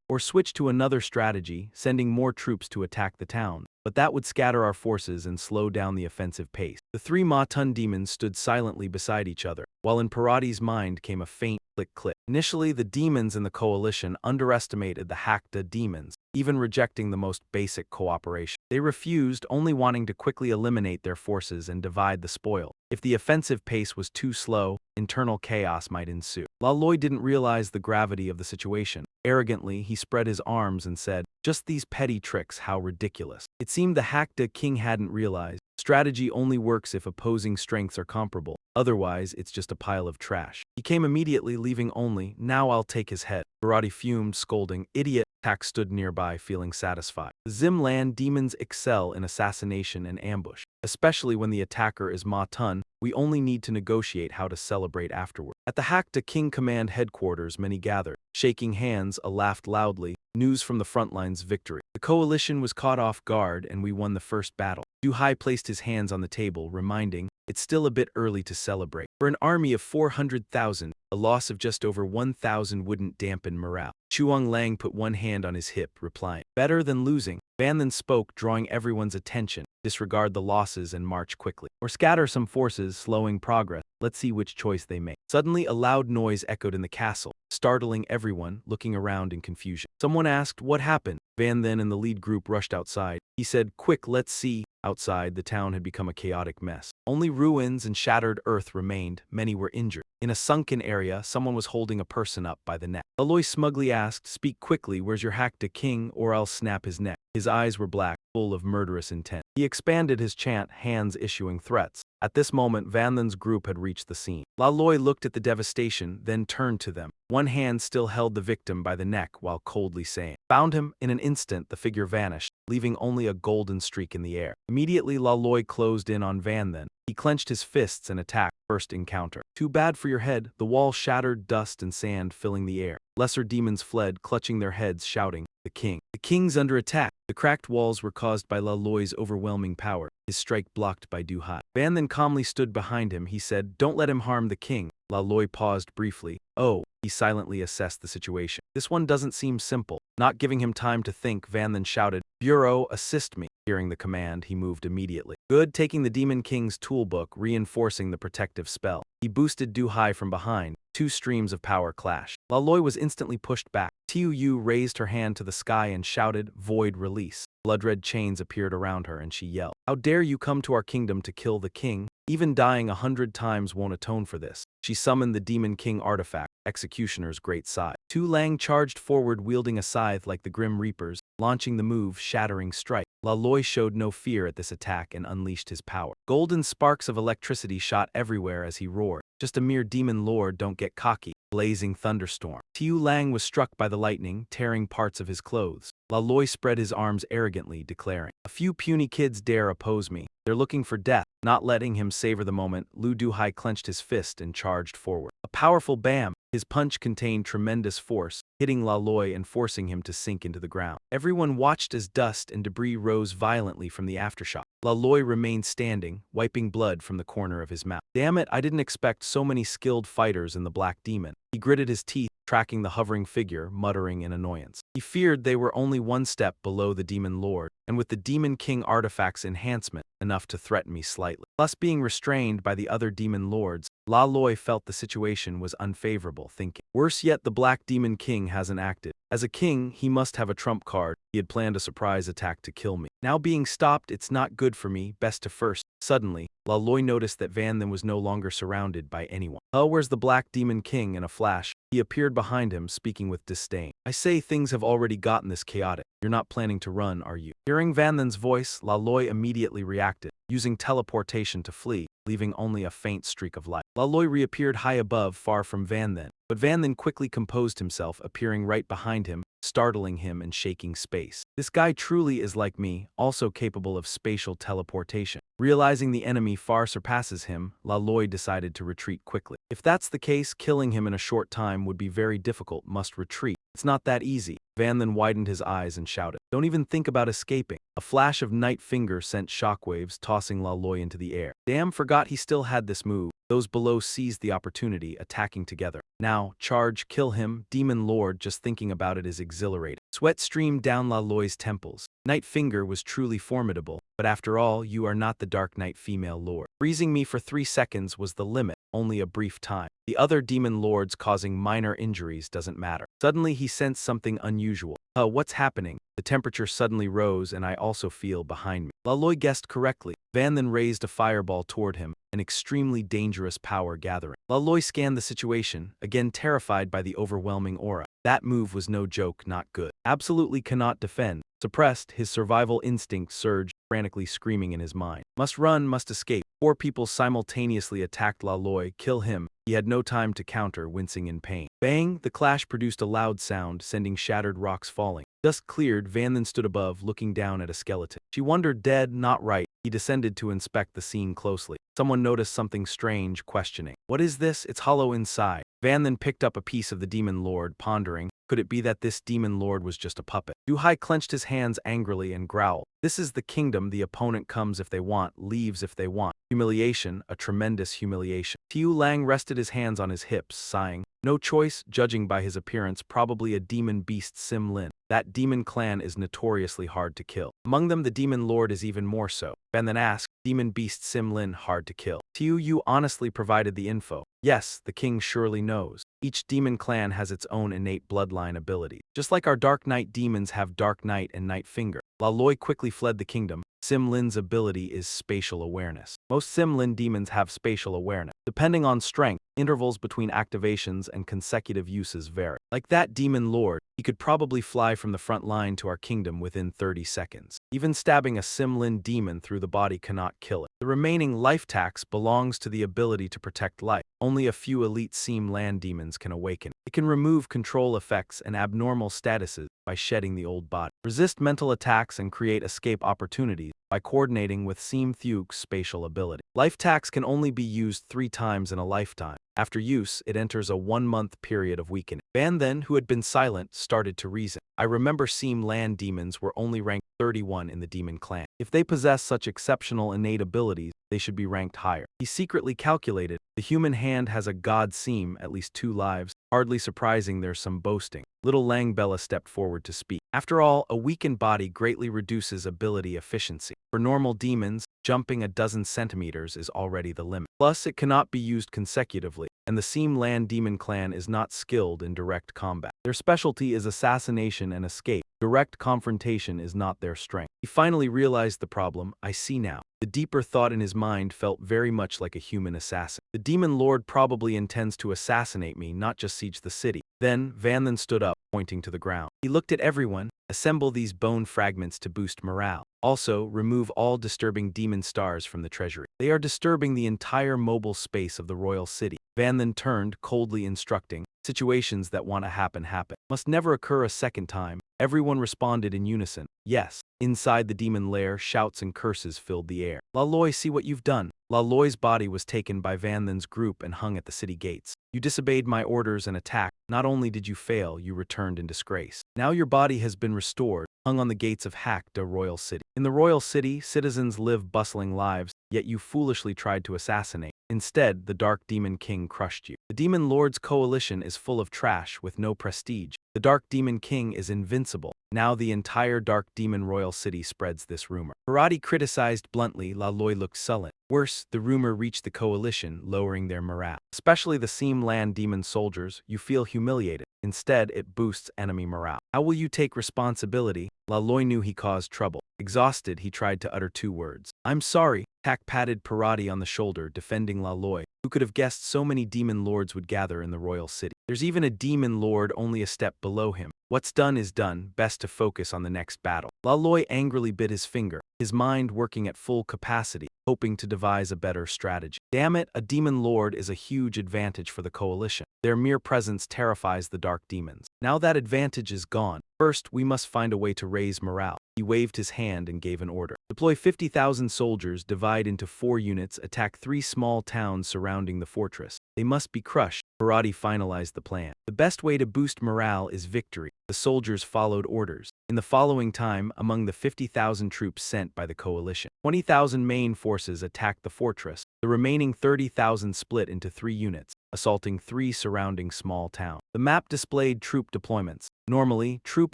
Or switch to another strategy, sending more troops to attack the town. But that would scatter our forces and slow down the offensive pace. The 3 Ma-Tun demons stood silently beside each other, while in Parati's mind came a faint click-click. Initially, the demons in the coalition underestimated the Hakta demons, even rejecting the most basic cooperation. They refused, only wanting to quickly eliminate their forces and divide the spoil. If the offensive pace was too slow, internal chaos might ensue. Laloi didn't realize the gravity of the situation. Arrogantly, he spread his arms and said, just these petty tricks, how ridiculous. It seemed the Hakta king hadn't realized. Strategy only works if opposing strengths are comparable. Otherwise, it's just a pile of trash. He came immediately, leaving only, now I'll take his head. Karate fumed, scolding, "Idiot!" Tak stood nearby, feeling satisfied. The Zimland demons excel in assassination and ambush. Especially when the attacker is Ma Tun, we only need to negotiate how to celebrate afterward. At the Hakta King Command headquarters, many gathered. Shaking hands, a laughed loudly, news from the front line's victory. The coalition was caught off guard and we won the first battle. Du Hai placed his hands on the table, reminding, it's still a bit early to celebrate. For an army of 400,000, a loss of just over 1,000 wouldn't dampen morale. Chuang Lang put one hand on his hip, replying, better than losing. Van then spoke, drawing everyone's attention. Disregard the losses and march quickly. Or scatter some forces, slowing progress. Let's see which choice they make. Suddenly, a loud noise echoed in the castle, startling everyone, looking around in confusion. Someone asked, what happened? Van then and the lead group rushed outside. He said, quick, let's see. Outside, the town had become a chaotic mess. Only ruins and shattered earth remained. Many were injured. In a sunken area, someone was holding a person up by the neck. Aloy smugly asked, speak quickly, where's your Hakta king, or I'll snap his neck. His eyes were black, full of murderous intent. He expanded his chant, hands issuing threats. At this moment, Van Then's group had reached the scene. Aloy looked at the devastation, then turned to them. One hand still held the victim by the neck while coldly saying, found him. In an instant, the figure vanished, leaving only a golden streak in the air. Immediately, Aloy closed in on Van Then. He clenched his fists and attacked. First encounter. Too bad for your head. The wall shattered, dust and sand filling the air. Lesser demons fled, clutching their heads, shouting, the king. The king's under attack. The cracked walls were caused by Laloy's overwhelming power, his strike blocked by Du Hai. Van then calmly stood behind him. He said, don't let him harm the king. Laloy paused briefly. Oh, he silently assessed the situation. This one doesn't seem simple. Not giving him time to think, Van then shouted, Bureau, assist me. Hearing the command, he moved immediately. Good, taking the Demon King's toolbook, reinforcing the protective spell. He boosted Du Hai from behind. Two streams of power clashed. Laloy was instantly pushed back. Tiu Yu raised her hand to the sky and shouted, void release. Blood-red chains appeared around her and she yelled, how dare you come to our kingdom to kill the king? Even dying 100 times won't atone for this. She summoned the Demon King artifact, Executioner's Great Scythe. Tu Lang charged forward wielding a scythe like the Grim Reapers, launching the move Shattering Strike. Laloy showed no fear at this attack and unleashed his power. Golden sparks of electricity shot everywhere as he roared. Just a mere demon lord, don't get cocky. Blazing thunderstorm. Tiu Lang was struck by the lightning, tearing parts of his clothes. Laloy spread his arms arrogantly, declaring, a few puny kids dare oppose me. They're looking for death. Not letting him savor the moment, Lu Duhai clenched his fist and charged forward. A powerful bam! His punch contained tremendous force, hitting Laloy and forcing him to sink into the ground. Everyone watched as dust and debris rose violently from the aftershock. Laloy remained standing, wiping blood from the corner of his mouth. Damn it, I didn't expect so many skilled fighters in the Black Demon. He gritted his teeth, tracking the hovering figure, muttering in annoyance. He feared they were only one step below the Demon Lord, and with the Demon King artifact's enhancement, enough to threaten me slightly. Plus being restrained by the other Demon Lords, Laloy felt the situation was unfavorable, thinking, worse yet, the Black Demon King hasn't acted. As a king, he must have a trump card. He had planned a surprise attack to kill me. Now being stopped, it's not good for me, best to first. Suddenly, Laloy noticed that Van Then was no longer surrounded by anyone. Oh, where's the Black Demon King? In a flash, he appeared behind him, speaking with disdain. I say things have already gotten this chaotic. You're not planning to run, are you? Hearing Van Then's voice, Laloy immediately reacted, using teleportation to flee, leaving only a faint streak of light. Laloy reappeared high above, far from Van Then, but Van Then quickly composed himself, appearing right behind him, startling him and shaking space. This guy truly is like me, also capable of spatial teleportation. Realizing the enemy far surpasses him, Laloy decided to retreat quickly. If that's the case, killing him in a short time would be very difficult. Must retreat. It's not that easy. Van then widened his eyes and shouted, don't even think about escaping. A flash of Night Finger sent shockwaves, tossing Laloy into the air. Damn, forgot he still had this move. Those below seized the opportunity, attacking together. Now, charge, kill him, Demon Lord, just thinking about it is exhilarating. Sweat streamed down Laloy's temples. Night Finger was truly formidable, but after all, you are not the Dark Knight female lord. Freezing me for 3 seconds was the limit, only a brief time. The other demon lords causing minor injuries doesn't matter. Suddenly he sensed something unusual. What's happening? The temperature suddenly rose and I also feel behind me. Laloy guessed correctly. Van then raised a fireball toward him, an extremely dangerous power gathering. Laloy scanned the situation, again terrified by the overwhelming aura. That move was no joke, not good. Absolutely cannot defend. Suppressed, his survival instinct surged, frantically screaming in his mind. Must run, must escape. Four people simultaneously attacked Laloy. Kill him. He had no time to counter, wincing in pain. Bang! The clash produced a loud sound, sending shattered rocks falling. Dust cleared, Van then stood above, looking down at a skeleton. She wondered, dead, not right. He descended to inspect the scene closely. Someone noticed something strange, questioning. What is this? It's hollow inside. Van then picked up a piece of the demon lord, pondering. Could it be that this demon lord was just a puppet? Duhai clenched his hands angrily and growled. This is the kingdom. The opponent comes if they want, leaves if they want. Humiliation, a tremendous humiliation. Tiu Lang rested his hands on his hips, sighing. No choice, judging by his appearance, probably a demon beast Sim Lin. That demon clan is notoriously hard to kill. Among them, the demon lord is even more so. Ben then asked, demon beast Sim Lin hard to kill. Tiu Yu honestly provided the info. Yes, the king surely knows. Each demon clan has its own innate bloodline ability. Just like our Dark Knight demons have Dark Knight and Night Finger. Laloy quickly fled the kingdom. Sim Lin's ability is spatial awareness. Most Sim Lin demons have spatial awareness. Depending on strength, intervals between activations and consecutive uses vary. Like that demon lord, he could probably fly from the front line to our kingdom within 30 seconds. Even stabbing a Sim Lin demon through the body cannot kill it. The remaining life tax belongs to the ability to protect life. Only a few elite Sim Lan demons can awaken. It can remove control effects and abnormal statuses by shedding the old body. Resist mental attacks and create escape opportunities by coordinating with Sim Thuk's spatial ability. Life tax can only be used 3 times in a lifetime. After use, it enters a 1-month period of weakening. Van then, who had been silent, started to reason. I remember Sim Lan demons were only ranked 31 in the demon clan. If they possess such exceptional innate abilities, they should be ranked higher. He secretly calculated, the human hand has a god Sim, at least 2 lives. Hardly surprising there's some boasting. Little Langbella stepped forward to speak. After all, a weakened body greatly reduces ability efficiency. For normal demons, jumping a dozen centimeters is already the limit. Plus, it cannot be used consecutively, and the Sim Lan demon clan is not skilled in direct combat. Their specialty is assassination and escape. Direct confrontation is not their strength. He finally realized the problem. I see now. The deeper thought in his mind felt very much like a human assassin. The demon lord probably intends to assassinate me, not just siege the city. Then, Van then stood up, pointing to the ground. He looked at everyone. Assemble these bone fragments to boost morale. Also, remove all disturbing demon stars from the treasury. They are disturbing the entire mobile space of the royal city. Van then turned, coldly instructing, situations that want to happen happen. Must never occur a second time. Everyone responded in unison. Yes. Inside the demon lair, shouts and curses filled the air. Laloy, see what you've done. Laloy's body was taken by Van Then's group and hung at the city gates. You disobeyed my orders and attacked. Not only did you fail, you returned in disgrace. Now your body has been restored, hung on the gates of Hakda royal city. In the royal city, citizens live bustling lives, yet you foolishly tried to assassinate. Instead, the Dark Demon King crushed you. The Demon Lord's coalition is full of trash with no prestige. The Dark Demon King is invincible. Now the entire Dark Demon Royal City spreads this rumor. Parati criticized bluntly. Laloy looked sullen. Worse, the rumor reached the coalition, lowering their morale. Especially the Sim Lan demon soldiers, you feel humiliated. Instead, it boosts enemy morale. How will you take responsibility? Laloy knew he caused trouble. Exhausted, he tried to utter 2 words. I'm sorry. Tak patted Parati on the shoulder, defending Laloy. Who could have guessed so many demon lords would gather in the royal city? There's even a demon lord only a step below him. What's done is done, best to focus on the next battle. Laloy angrily bit his finger, his mind working at full capacity, hoping to devise a better strategy. Damn it, a demon lord is a huge advantage for the coalition. Their mere presence terrifies the dark demons. Now that advantage is gone. First, we must find a way to raise morale. He waved his hand and gave an order. Deploy 50,000 soldiers, divide into 4 units, attack 3 small towns surrounding the fortress. They must be crushed. Parati finalized the plan. The best way to boost morale is victory. The soldiers followed orders. In the following time, among the 50,000 troops sent by the coalition, 20,000 main forces attacked the fortress. The remaining 30,000 split into 3 units, assaulting 3 surrounding small towns. The map displayed troop deployments. Normally, troop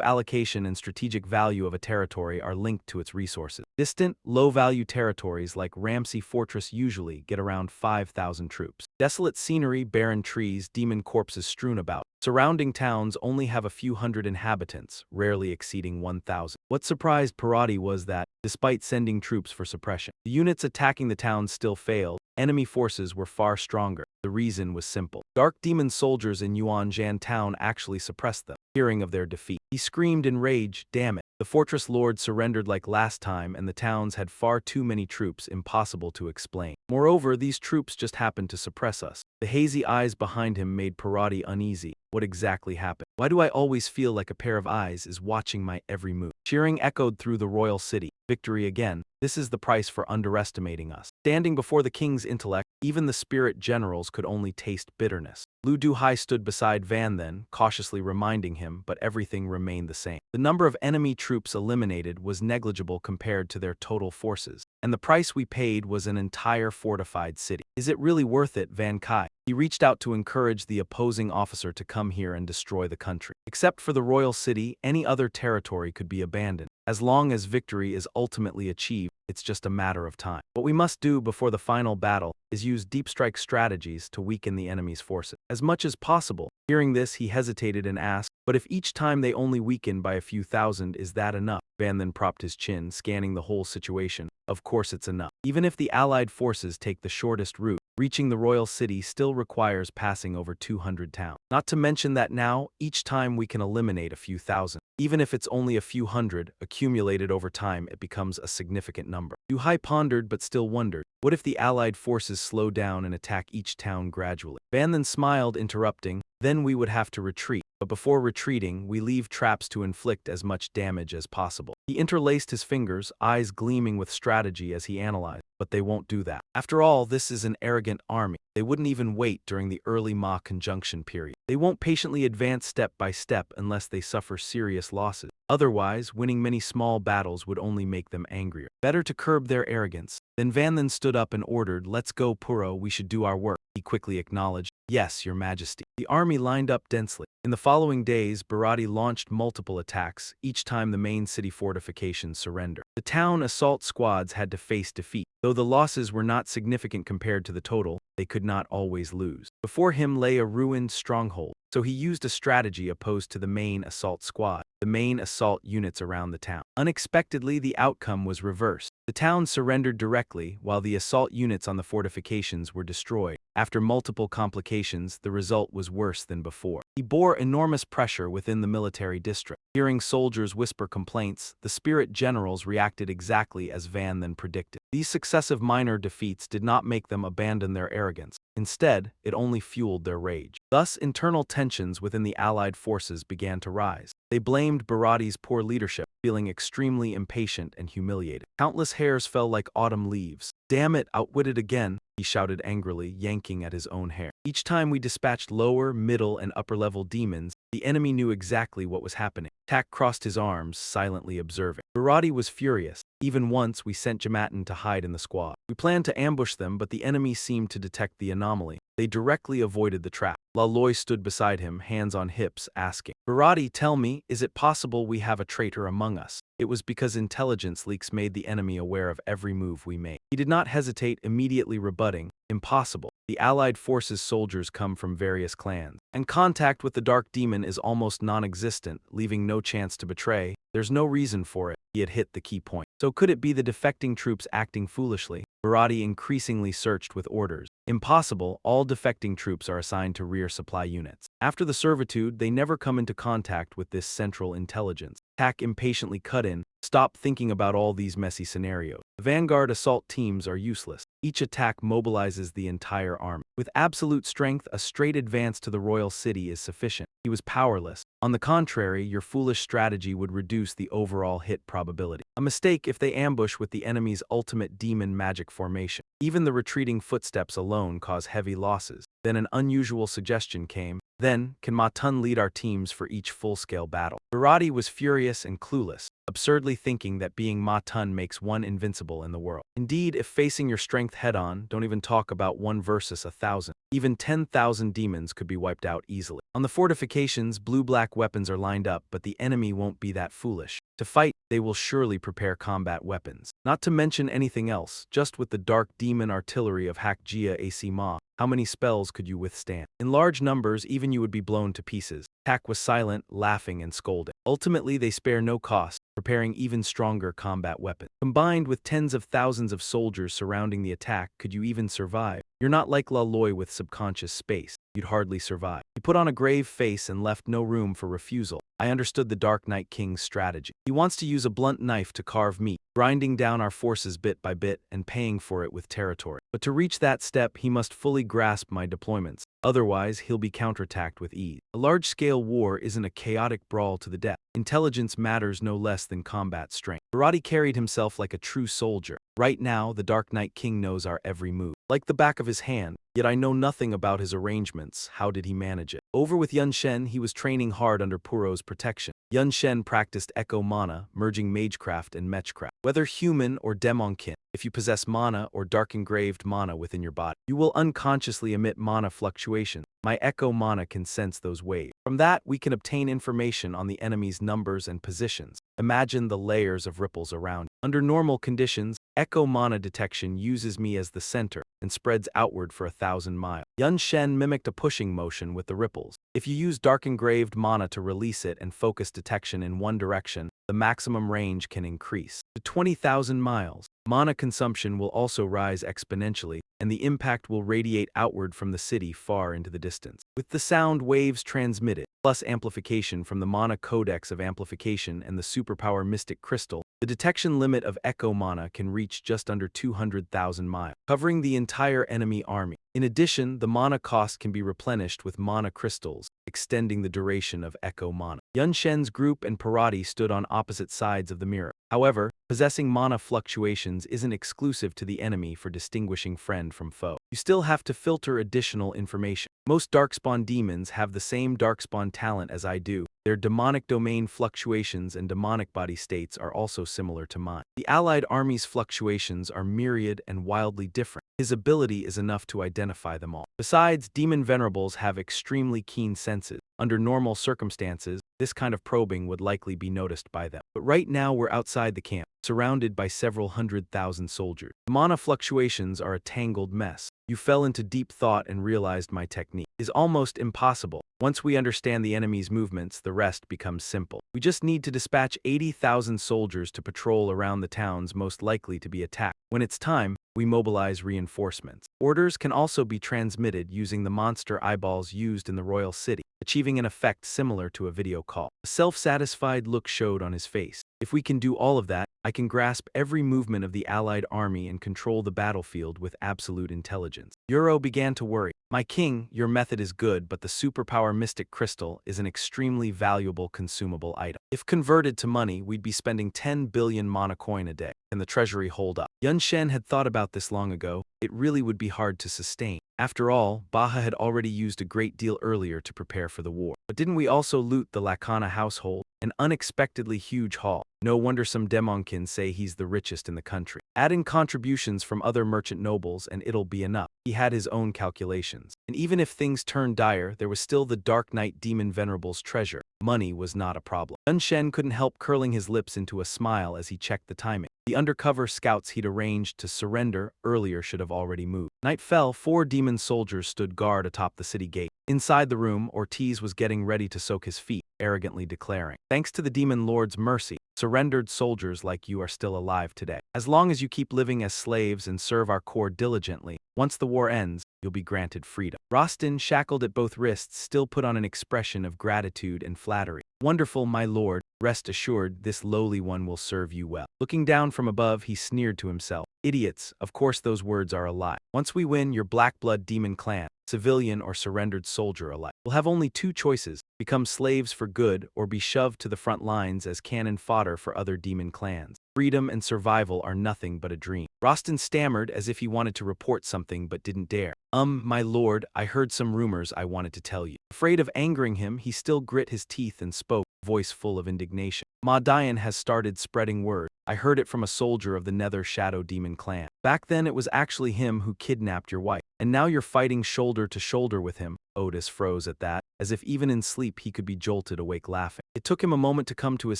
allocation and strategic value of a territory are linked to its resources. Distant, low-value territories like Ramsey Fortress usually get around 5,000 troops. Desolate scenery, barren trees, demon corpses strewn about. Surrounding towns only have a few hundred inhabitants, rarely exceeding 1,000. What surprised Parati was that, despite sending troops for suppression, the units attacking the towns still failed. Enemy forces were far stronger. The reason was simple. Dark demon soldiers in Yuanjian town actually suppressed them. Hearing of their defeat, he screamed in rage, "Damn it! The fortress lord surrendered like last time, and the towns had far too many troops, impossible to explain. Moreover, these troops just happened to suppress us. The hazy eyes behind him made Parati uneasy. What exactly happened? Why do I always feel like a pair of eyes is watching my every move? Cheering echoed through the royal city. Victory again. This is the price for underestimating us. Standing before the king's intellect, even the spirit generals could only taste bitterness. Lu Duhai stood beside Van then, cautiously reminding him, but everything remained the same. The number of enemy troops eliminated was negligible compared to their total forces, and the price we paid was an entire fortified city. Is it really worth it, Van Kai? He reached out to encourage the opposing officer to come here and destroy the country. Except for the royal city, any other territory could be abandoned. As long as victory is ultimately achieved, it's just a matter of time. What we must do before the final battle is use deep strike strategies to weaken the enemy's forces as much as possible. Hearing this, he hesitated and asked, but if each time they only weaken by a few thousand, is that enough? Van then propped his chin, scanning the whole situation. Of course it's enough. Even if the allied forces take the shortest route, reaching the royal city still requires passing over 200 towns. Not to mention that now, each time we can eliminate a few thousand. Even if it's only a few hundred, accumulated over time, it becomes a significant number. Duhai pondered but still wondered, what if the allied forces slow down and attack each town gradually? Van then smiled, interrupting, then we would have to retreat. But before retreating, we leave traps to inflict as much damage as possible. He interlaced his fingers, eyes gleaming with strategy as he analyzed. But they won't do that. After all, this is an arrogant army. They wouldn't even wait during the early Ma conjunction period. They won't patiently advance step by step unless they suffer serious losses. Otherwise, winning many small battles would only make them angrier. Better to curb their arrogance. Then Van then stood up and ordered, let's go, Puro, we should do our work. He quickly acknowledged, yes, your majesty. The army lined up densely. In the following days, Bharati launched multiple attacks, each time the main city fortifications surrendered. The town assault squads had to face defeat. Though the losses were not significant compared to the total, they could not always lose. Before him lay a ruined stronghold, so he used a strategy opposed to the main assault squad, the main assault units around the town. Unexpectedly, the outcome was reversed. The town surrendered directly, while the assault units on the fortifications were destroyed. After multiple complications, the result was worse than before. He bore enormous pressure within the military district. Hearing soldiers whisper complaints, the spirit generals reacted exactly as Van then predicted. These successive minor defeats did not make them abandon their arrogance. Instead, it only fueled their rage. Thus, internal tensions within the allied forces began to rise. They blamed Bharati's poor leadership, feeling extremely impatient and humiliated. Countless hairs fell like autumn leaves. Damn it, outwitted again, he shouted angrily, yanking at his own hair. Each time we dispatched lower, middle, and upper-level demons, the enemy knew exactly what was happening. Tak crossed his arms, silently observing. Bharati was furious. Even once, we sent Jamatan to hide in the squad. We planned to ambush them, but the enemy seemed to detect the anomaly. They directly avoided the trap. Laloi stood beside him, hands on hips, asking, Bharati, tell me, is it possible we have a traitor among us? It was because intelligence leaks made the enemy aware of every move we made. He did not hesitate, immediately rebutting, impossible. The Allied forces' soldiers come from various clans, and contact with the Dark Demon is almost non-existent, leaving no chance to betray. There's no reason for it. He had hit the key point. So could it be the defecting troops acting foolishly? Bharati increasingly searched with orders. Impossible, all defecting troops are assigned to rear supply units. After the servitude, they never come into contact with this central intelligence. Tak impatiently cut in, stop thinking about all these messy scenarios. The vanguard assault teams are useless. Each attack mobilizes the entire army. With absolute strength, a straight advance to the royal city is sufficient. He was powerless. On the contrary, your foolish strategy would reduce the overall hit probability. A mistake if they ambush with the enemy's ultimate demon magic formation. Even the retreating footsteps alone cause heavy losses. Then an unusual suggestion came. Then, can Ma Tun lead our teams for each full-scale battle? Bharati was furious and clueless, absurdly thinking that being Ma Tun makes one invincible in the world. Indeed, if facing your strength head-on, don't even talk about 1 versus 1,000. Even 10,000 demons could be wiped out easily. On the fortifications, blue-black weapons are lined up, but the enemy won't be that foolish. To fight, they will surely prepare combat weapons. Not to mention anything else, just with the dark demon artillery of Hakjia AC Ma, how many spells could you withstand? In large numbers, even you would be blown to pieces. Attack was silent, laughing and scolding. Ultimately, they spare no cost, preparing even stronger combat weapons. Combined with tens of thousands of soldiers surrounding the attack, could you even survive? You're not like Laloi with subconscious space. You'd hardly survive. He put on a grave face and left no room for refusal. I understood the Dark Knight King's strategy. He wants to use a blunt knife to carve meat, grinding down our forces bit by bit and paying for it with territory. But to reach that step, he must fully grasp my deployments. Otherwise, he'll be counterattacked with ease. A large-scale war isn't a chaotic brawl to the death. Intelligence matters no less than combat strength. Barati carried himself like a true soldier. Right now, the Dark Knight King knows our every move, like the back of his hand, yet I know nothing about his arrangements. How did he manage it? Over with Yun Shen, he was training hard under Puro's protection. Yun Shen practiced Echo Mana, merging Magecraft and Mechcraft. Whether human or Demonkin, if you possess mana or dark engraved mana within your body, you will unconsciously emit mana fluctuations. My Echo Mana can sense those waves. From that, we can obtain information on the enemy's numbers and positions. Imagine the layers of ripples around you. Under normal conditions, Echo Mana detection uses me as the center and spreads outward for 1,000 miles. Yun Shen mimicked a pushing motion with the ripples. If you use dark engraved mana to release it and focus detection in one direction, the maximum range can increase to 20,000 miles. Mana consumption will also rise exponentially, and the impact will radiate outward from the city far into the distance. With the sound waves transmitted, plus amplification from the Mana Codex of Amplification and the Superpower Mystic Crystal, the detection limit of Echo Mana can reach just under 200,000 miles, covering the entire enemy army. In addition, the mana cost can be replenished with mana crystals, extending the duration of Echo Mana. Yun Shen's group and Parati stood on opposite sides of the mirror. However, possessing mana fluctuations isn't exclusive to the enemy for distinguishing friend from foe. You still have to filter additional information. Most Darkspawn demons have the same Darkspawn talent as I do. Their demonic domain fluctuations and demonic body states are also similar to mine. The allied army's fluctuations are myriad and wildly different. His ability is enough to identify them all. Besides, demon venerables have extremely keen senses. Under normal circumstances, this kind of probing would likely be noticed by them. But right now we're outside the camp, surrounded by several 100,000 soldiers. The mana fluctuations are a tangled mess. You fell into deep thought and realized my technique is almost impossible. Once we understand the enemy's movements, the rest becomes simple. We just need to dispatch 80,000 soldiers to patrol around the towns most likely to be attacked. When it's time, we mobilize reinforcements. Orders can also be transmitted using the monster eyeballs used in the royal city, achieving an effect similar to a video call. A self-satisfied look showed on his face. If we can do all of that, I can grasp every movement of the allied army and control the battlefield with absolute intelligence. Euro began to worry. My king, your method is good, but the superpower mystic crystal is an extremely valuable consumable item. If converted to money, we'd be spending 10 billion mana coin a day. Can the treasury hold up? Yun Shen had thought about this long ago. It really would be hard to sustain. After all, Baha had already used a great deal earlier to prepare for the war. But didn't we also loot the Lakana household? An unexpectedly huge haul. No wonder some Demonkin say he's the richest in the country. Add in contributions from other merchant nobles and it'll be enough. He had his own calculations. And even if things turned dire, there was still the Dark Knight Demon Venerable's treasure. Money was not a problem. Yun Shen couldn't help curling his lips into a smile as he checked the timing. The undercover scouts he'd arranged to surrender earlier should have already moved. Night fell, 4 demon soldiers stood guard atop the city gate. Inside the room, Ortiz was getting ready to soak his feet, arrogantly declaring, "Thanks to the demon lord's mercy, surrendered soldiers like you are still alive today. As long as you keep living as slaves and serve our core diligently, once the war ends, you'll be granted freedom." Rostin, shackled at both wrists, still put on an expression of gratitude and flattery. "Wonderful, my lord. Rest assured, this lowly one will serve you well." Looking down from above, he sneered to himself. "Idiots, of course those words are a lie. Once we win, your Black Blood Demon clan, civilian or surrendered soldier alike, will have only 2 choices: become slaves for good or be shoved to the front lines as cannon fodder for other demon clans. Freedom and survival are nothing but a dream." Rostin stammered as if he wanted to report something but didn't dare. My lord, I heard some rumors I wanted to tell you." Afraid of angering him, he still grit his teeth and spoke, voice full of indignation. "Ma Dian has started spreading word. I heard it from a soldier of the Nether Shadow Demon clan. Back then it was actually him who kidnapped your wife. And now you're fighting shoulder to shoulder with him." Otis froze at that, as if even in sleep he could be jolted awake laughing. It took him a moment to come to his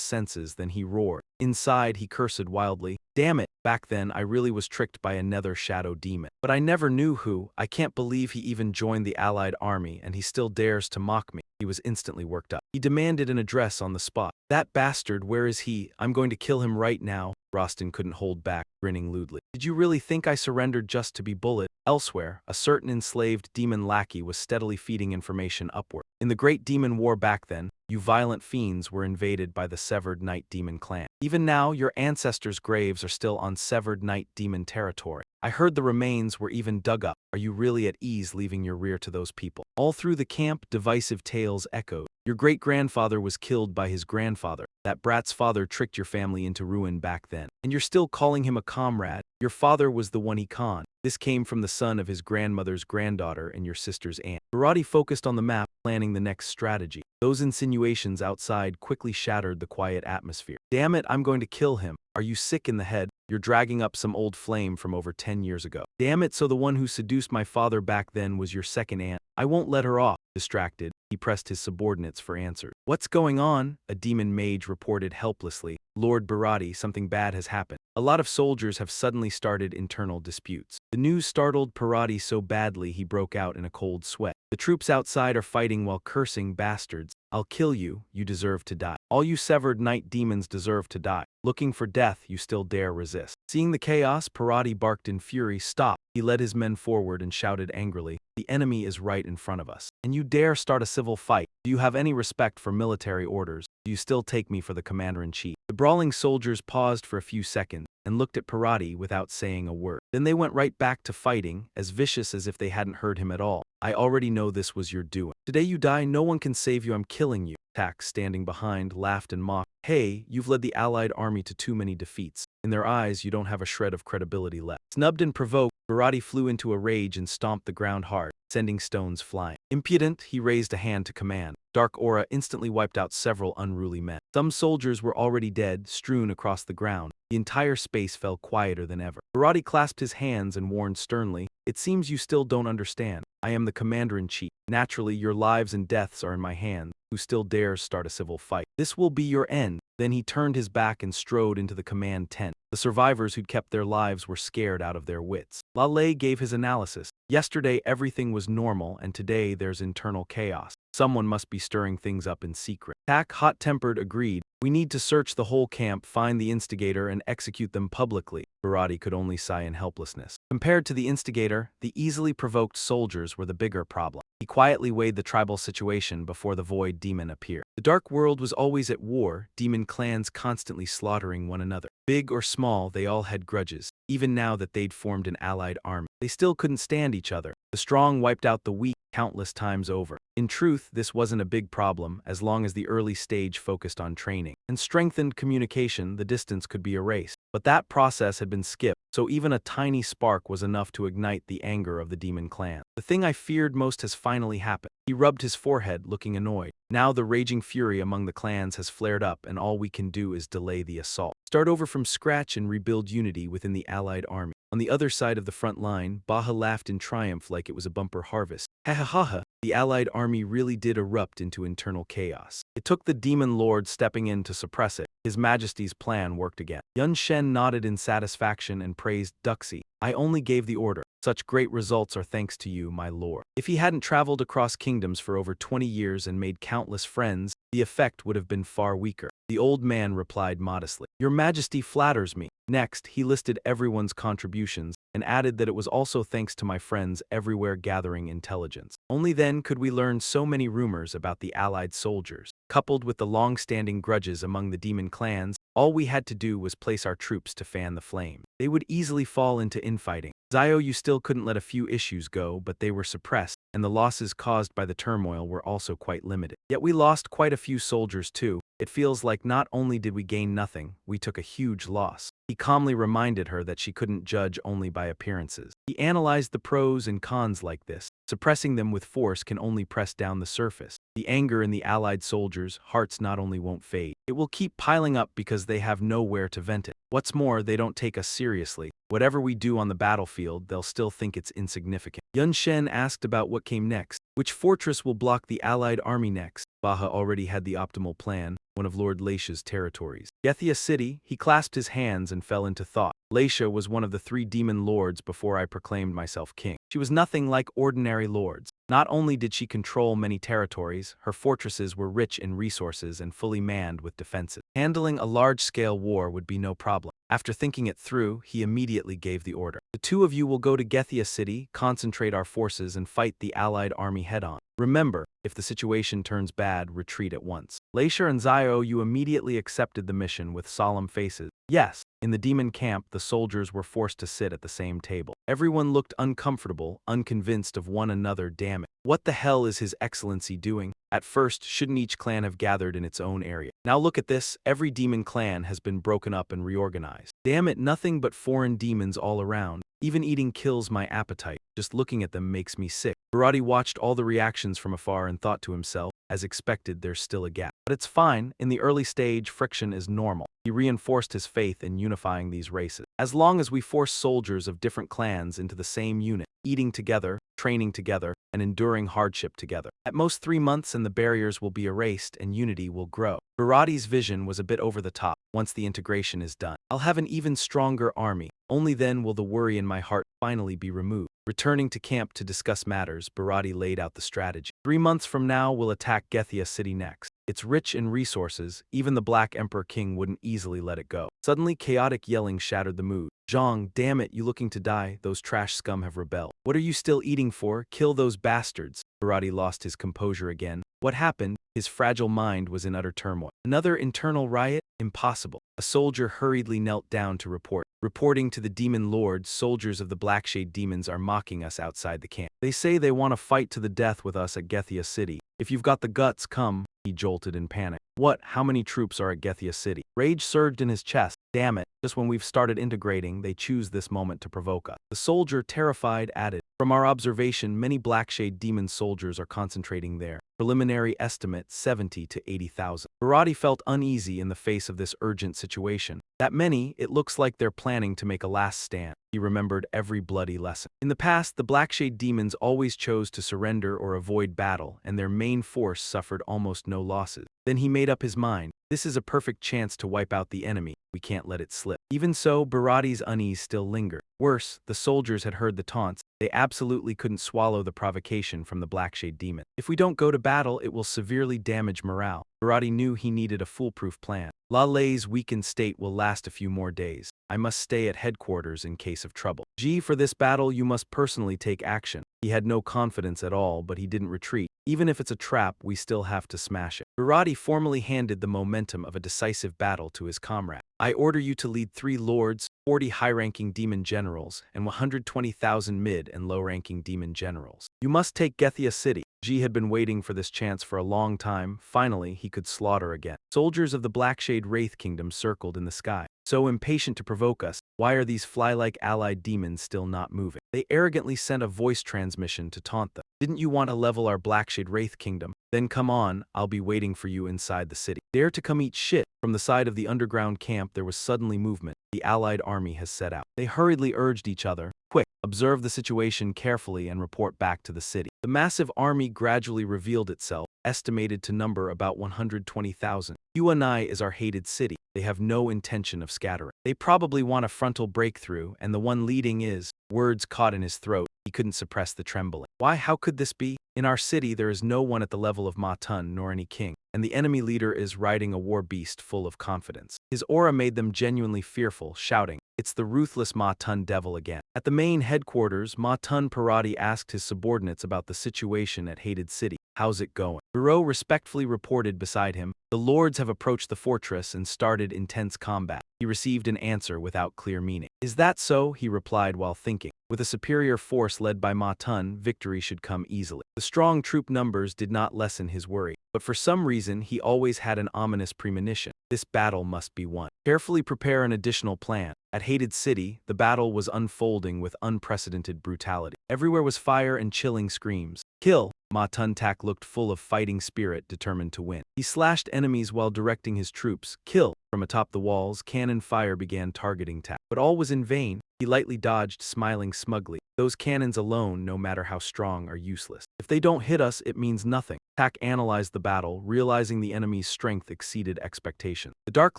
senses, then he roared. Inside, he cursed wildly. Damn it, back then I really was tricked by another shadow demon. But I never knew who. I can't believe he even joined the allied army and he still dares to mock me. He was instantly worked up. He demanded an address on the spot. That bastard, where is he? I'm going to kill him right now. Rostin couldn't hold back, grinning lewdly. Did you really think I surrendered just to be bullied? Elsewhere, a certain enslaved demon lackey was steadily feeding information upward. In the Great Demon War back then, you violent fiends were invaded by the Severed Night Demon clan. Even now, your ancestors' graves are still on Severed Night Demon territory. I heard the remains were even dug up. Are you really at ease leaving your rear to those people? All through the camp, divisive tales echoed. Your great-grandfather was killed by his grandfather. That brat's father tricked your family into ruin back then. And you're still calling him a comrade. Your father was the one he conned. This came from the son of his grandmother's granddaughter and your sister's aunt. Barati focused on the map, planning the next strategy. Those insinuations outside quickly shattered the quiet atmosphere. Damn it, I'm going to kill him. Are you sick in the head? You're dragging up some old flame from over 10 years ago. Damn it, so the one who seduced my father back then was your second aunt. I won't let her off. Distracted, he pressed his subordinates for answers. What's going on? A demon mage reported helplessly. Lord Barati, something bad has happened. A lot of soldiers have suddenly started internal disputes. The news startled Parati so badly he broke out in a cold sweat. The troops outside are fighting while cursing bastards. I'll kill you, you deserve to die. All you severed night demons deserve to die. Looking for death, you still dare resist. Seeing the chaos, Parati barked in fury. Stop. He led his men forward and shouted angrily, the enemy is right in front of us. And you dare start a civil fight? Do you have any respect for military orders? Do you still take me for the commander-in-chief? The brawling soldiers paused for a few seconds and looked at Parati without saying a word. Then they went right back to fighting, as vicious as if they hadn't heard him at all. I already know this was your doing. Today you die, no one can save you, I'm killing you. Tak, standing behind, laughed and mocked. Hey, you've led the allied army to too many defeats. In their eyes, you don't have a shred of credibility left. Snubbed and provoked, Barati flew into a rage and stomped the ground hard, sending stones flying. Impudent, he raised a hand to command. Dark aura instantly wiped out several unruly men. Some soldiers were already dead, strewn across the ground. The entire space fell quieter than ever. Barati clasped his hands and warned sternly, it seems you still don't understand. I am the commander-in-chief. Naturally, your lives and deaths are in my hands. Who still dares start a civil fight? This will be your end. Then he turned his back and strode into the command tent. The survivors who'd kept their lives were scared out of their wits. Lale gave his analysis. Yesterday everything was normal and today there's internal chaos. Someone must be stirring things up in secret. Tak, hot-tempered, agreed. We need to search the whole camp, find the instigator, and execute them publicly. Barati could only sigh in helplessness. Compared to the instigator, the easily provoked soldiers were the bigger problem. He quietly weighed the tribal situation before the void demon appeared. The dark world was always at war, demon clans constantly slaughtering one another. Big or small, they all had grudges. Even now that they'd formed an allied army, they still couldn't stand each other. The strong wiped out the weak countless times over. In truth, this wasn't a big problem as long as the early stage focused on training and strengthened communication, the distance could be erased. But that process had been skipped, so even a tiny spark was enough to ignite the anger of the demon clan. The thing I feared most has finally happened. He rubbed his forehead, looking annoyed. Now the raging fury among the clans has flared up and all we can do is delay the assault. Start over from scratch and rebuild unity within the allied army. On the other side of the front line, Baha laughed in triumph like it was a bumper harvest. Ha ha ha ha. The allied army really did erupt into internal chaos. It took the demon lord stepping in to suppress it. His Majesty's plan worked again. Yun Shen nodded in satisfaction and praised Duxi. I only gave the order. Such great results are thanks to you, my lord. If he hadn't traveled across kingdoms for over 20 years and made countless friends, the effect would have been far weaker. The old man replied modestly. Your Majesty flatters me. Next, he listed everyone's contributions and added that it was also thanks to my friends everywhere gathering intelligence. Only then could we learn so many rumors about the allied soldiers. Coupled with the long-standing grudges among the demon clans, all we had to do was place our troops to fan the flame. They would easily fall into infighting. Zio, you still couldn't let a few issues go, but they were suppressed, and the losses caused by the turmoil were also quite limited. Yet we lost quite a few soldiers too. It feels like not only did we gain nothing, we took a huge loss. He calmly reminded her that she couldn't judge only by appearances. He analyzed the pros and cons like this. Suppressing them with force can only press down the surface. The anger in the allied soldiers' hearts not only won't fade, it will keep piling up because they have nowhere to vent it. What's more, they don't take us seriously. Whatever we do on the battlefield, they'll still think it's insignificant. Yun Shen asked about what came next. Which fortress will block the allied army next? Baha already had the optimal plan. one of Lord Laisha's territories. Gethia City, he clasped his hands and fell into thought. Laisha was one of the 3 demon lords before I proclaimed myself king. She was nothing like ordinary lords. Not only did she control many territories, her fortresses were rich in resources and fully manned with defenses. Handling a large-scale war would be no problem. After thinking it through, he immediately gave the order. The 2 of you will go to Gethia City, concentrate our forces, and fight the allied army head-on. Remember, if the situation turns bad, retreat at once. Laisha and Zio immediately accepted the mission with solemn faces. Yes, in the demon camp, the soldiers were forced to sit at the same table. Everyone looked uncomfortable, unconvinced of one another. Damn it. What the hell is His Excellency doing? At first, shouldn't each clan have gathered in its own area? Now look at this, every demon clan has been broken up and reorganized. Damn it, nothing but foreign demons all around. Even eating kills my appetite. Just looking at them makes me sick. Bharati watched all the reactions from afar and thought to himself, as expected, there's still a gap. But it's fine, in the early stage, friction is normal. He reinforced his faith in unifying these races. As long as we force soldiers of different clans into the same unit, eating together, training together, and enduring hardship together. At most 3 months and the barriers will be erased and unity will grow. Bharati's vision was a bit over the top. Once the integration is done, I'll have an even stronger army. Only then will the worry in my heart finally be removed. Returning to camp to discuss matters, Bharati laid out the strategy. 3 months from now, we'll attack Gethia City next. It's rich in resources, even the Black Emperor King wouldn't easily let it go. Suddenly, chaotic yelling shattered the mood. Zhang, damn it, you looking to die? Those trash scum have rebelled. What are you still eating for? Kill those bastards. Bharati lost his composure again. What happened? His fragile mind was in utter turmoil. Another internal riot? Impossible. A soldier hurriedly knelt down to report. Reporting to the demon lord, soldiers of the Blackshade demons are mocking us outside the camp. They say they want to fight to the death with us at Gethia City. If you've got the guts, come. He jolted in panic. What? How many troops are at Gethia City? Rage surged in his chest. Damn it. Just when we've started integrating, they choose this moment to provoke us. The soldier, terrified, added, from our observation, many Blackshade demon soldiers are concentrating there. Preliminary estimate 70 to 80,000. Bharati felt uneasy in the face of this urgent situation. That many, it looks like they're planning to make a last stand. He remembered every bloody lesson. In the past, the Blackshade demons always chose to surrender or avoid battle, and their main force suffered almost no losses. Then he made up his mind. This is a perfect chance to wipe out the enemy. We can't let it slip. Even so, Bharati's unease still lingered. Worse, the soldiers had heard the taunts. They absolutely couldn't swallow the provocation from the Blackshade demon. If we don't go to battle, it will severely damage morale. Bharati knew he needed a foolproof plan. Lalei's weakened state will last a few more days. I must stay at headquarters in case of trouble. For this battle, you must personally take action. He had no confidence at all, but he didn't retreat. Even if it's a trap, we still have to smash it. Bharati formally handed the momentum of a decisive battle to his comrade. I order you to lead 3 lords, 40 high-ranking demon generals, and 120,000 mid- and low-ranking demon generals. You must take Gethia City. Ji had been waiting for this chance for a long time. Finally, he could slaughter again. Soldiers of the Blackshade Wraith Kingdom circled in the sky. So impatient to provoke us, why are these fly-like allied demons still not moving? They arrogantly sent a voice transmission to taunt them. Didn't you want to level our Blackshade Wraith Kingdom? Then come on, I'll be waiting for you inside the city. Dare to come eat shit. From the side of the underground camp, there was suddenly movement. The allied army has set out. They hurriedly urged each other, quick, observe the situation carefully and report back to the city. The massive army gradually revealed itself, estimated to number about 120,000. Yuanai is our hated city. They have no intention of scattering. They probably want a frontal breakthrough, and the one leading is, words caught in his throat. He couldn't suppress the trembling. Why, how could this be? In our city, there is no one at the level of Ma Tun nor any king, and the enemy leader is riding a war beast full of confidence. His aura made them genuinely fearful, shouting, it's the ruthless Ma Tun devil again. At the main headquarters, Ma Tun Parati asked his subordinates about the situation at Hated City. How's it going? Bureau respectfully reported beside him, the lords have approached the fortress and started intense combat. He received an answer without clear meaning. Is that so? He replied while thinking. With a superior force led by Ma Tun, victory should come easily. The strong troop numbers did not lessen his worry, but for some reason he always had an ominous premonition. This battle must be won. Carefully prepare an additional plan. At Hated City, the battle was unfolding with unprecedented brutality. Everywhere was fire and chilling screams. Kill! Ma Tun Tak looked full of fighting spirit, determined to win. He slashed enemies while directing his troops. Kill! From atop the walls, cannon fire began targeting Tak. But all was in vain. He lightly dodged, smiling smugly. Those cannons alone, no matter how strong, are useless. If they don't hit us, it means nothing. Tak analyzed the battle, realizing the enemy's strength exceeded expectation. The Dark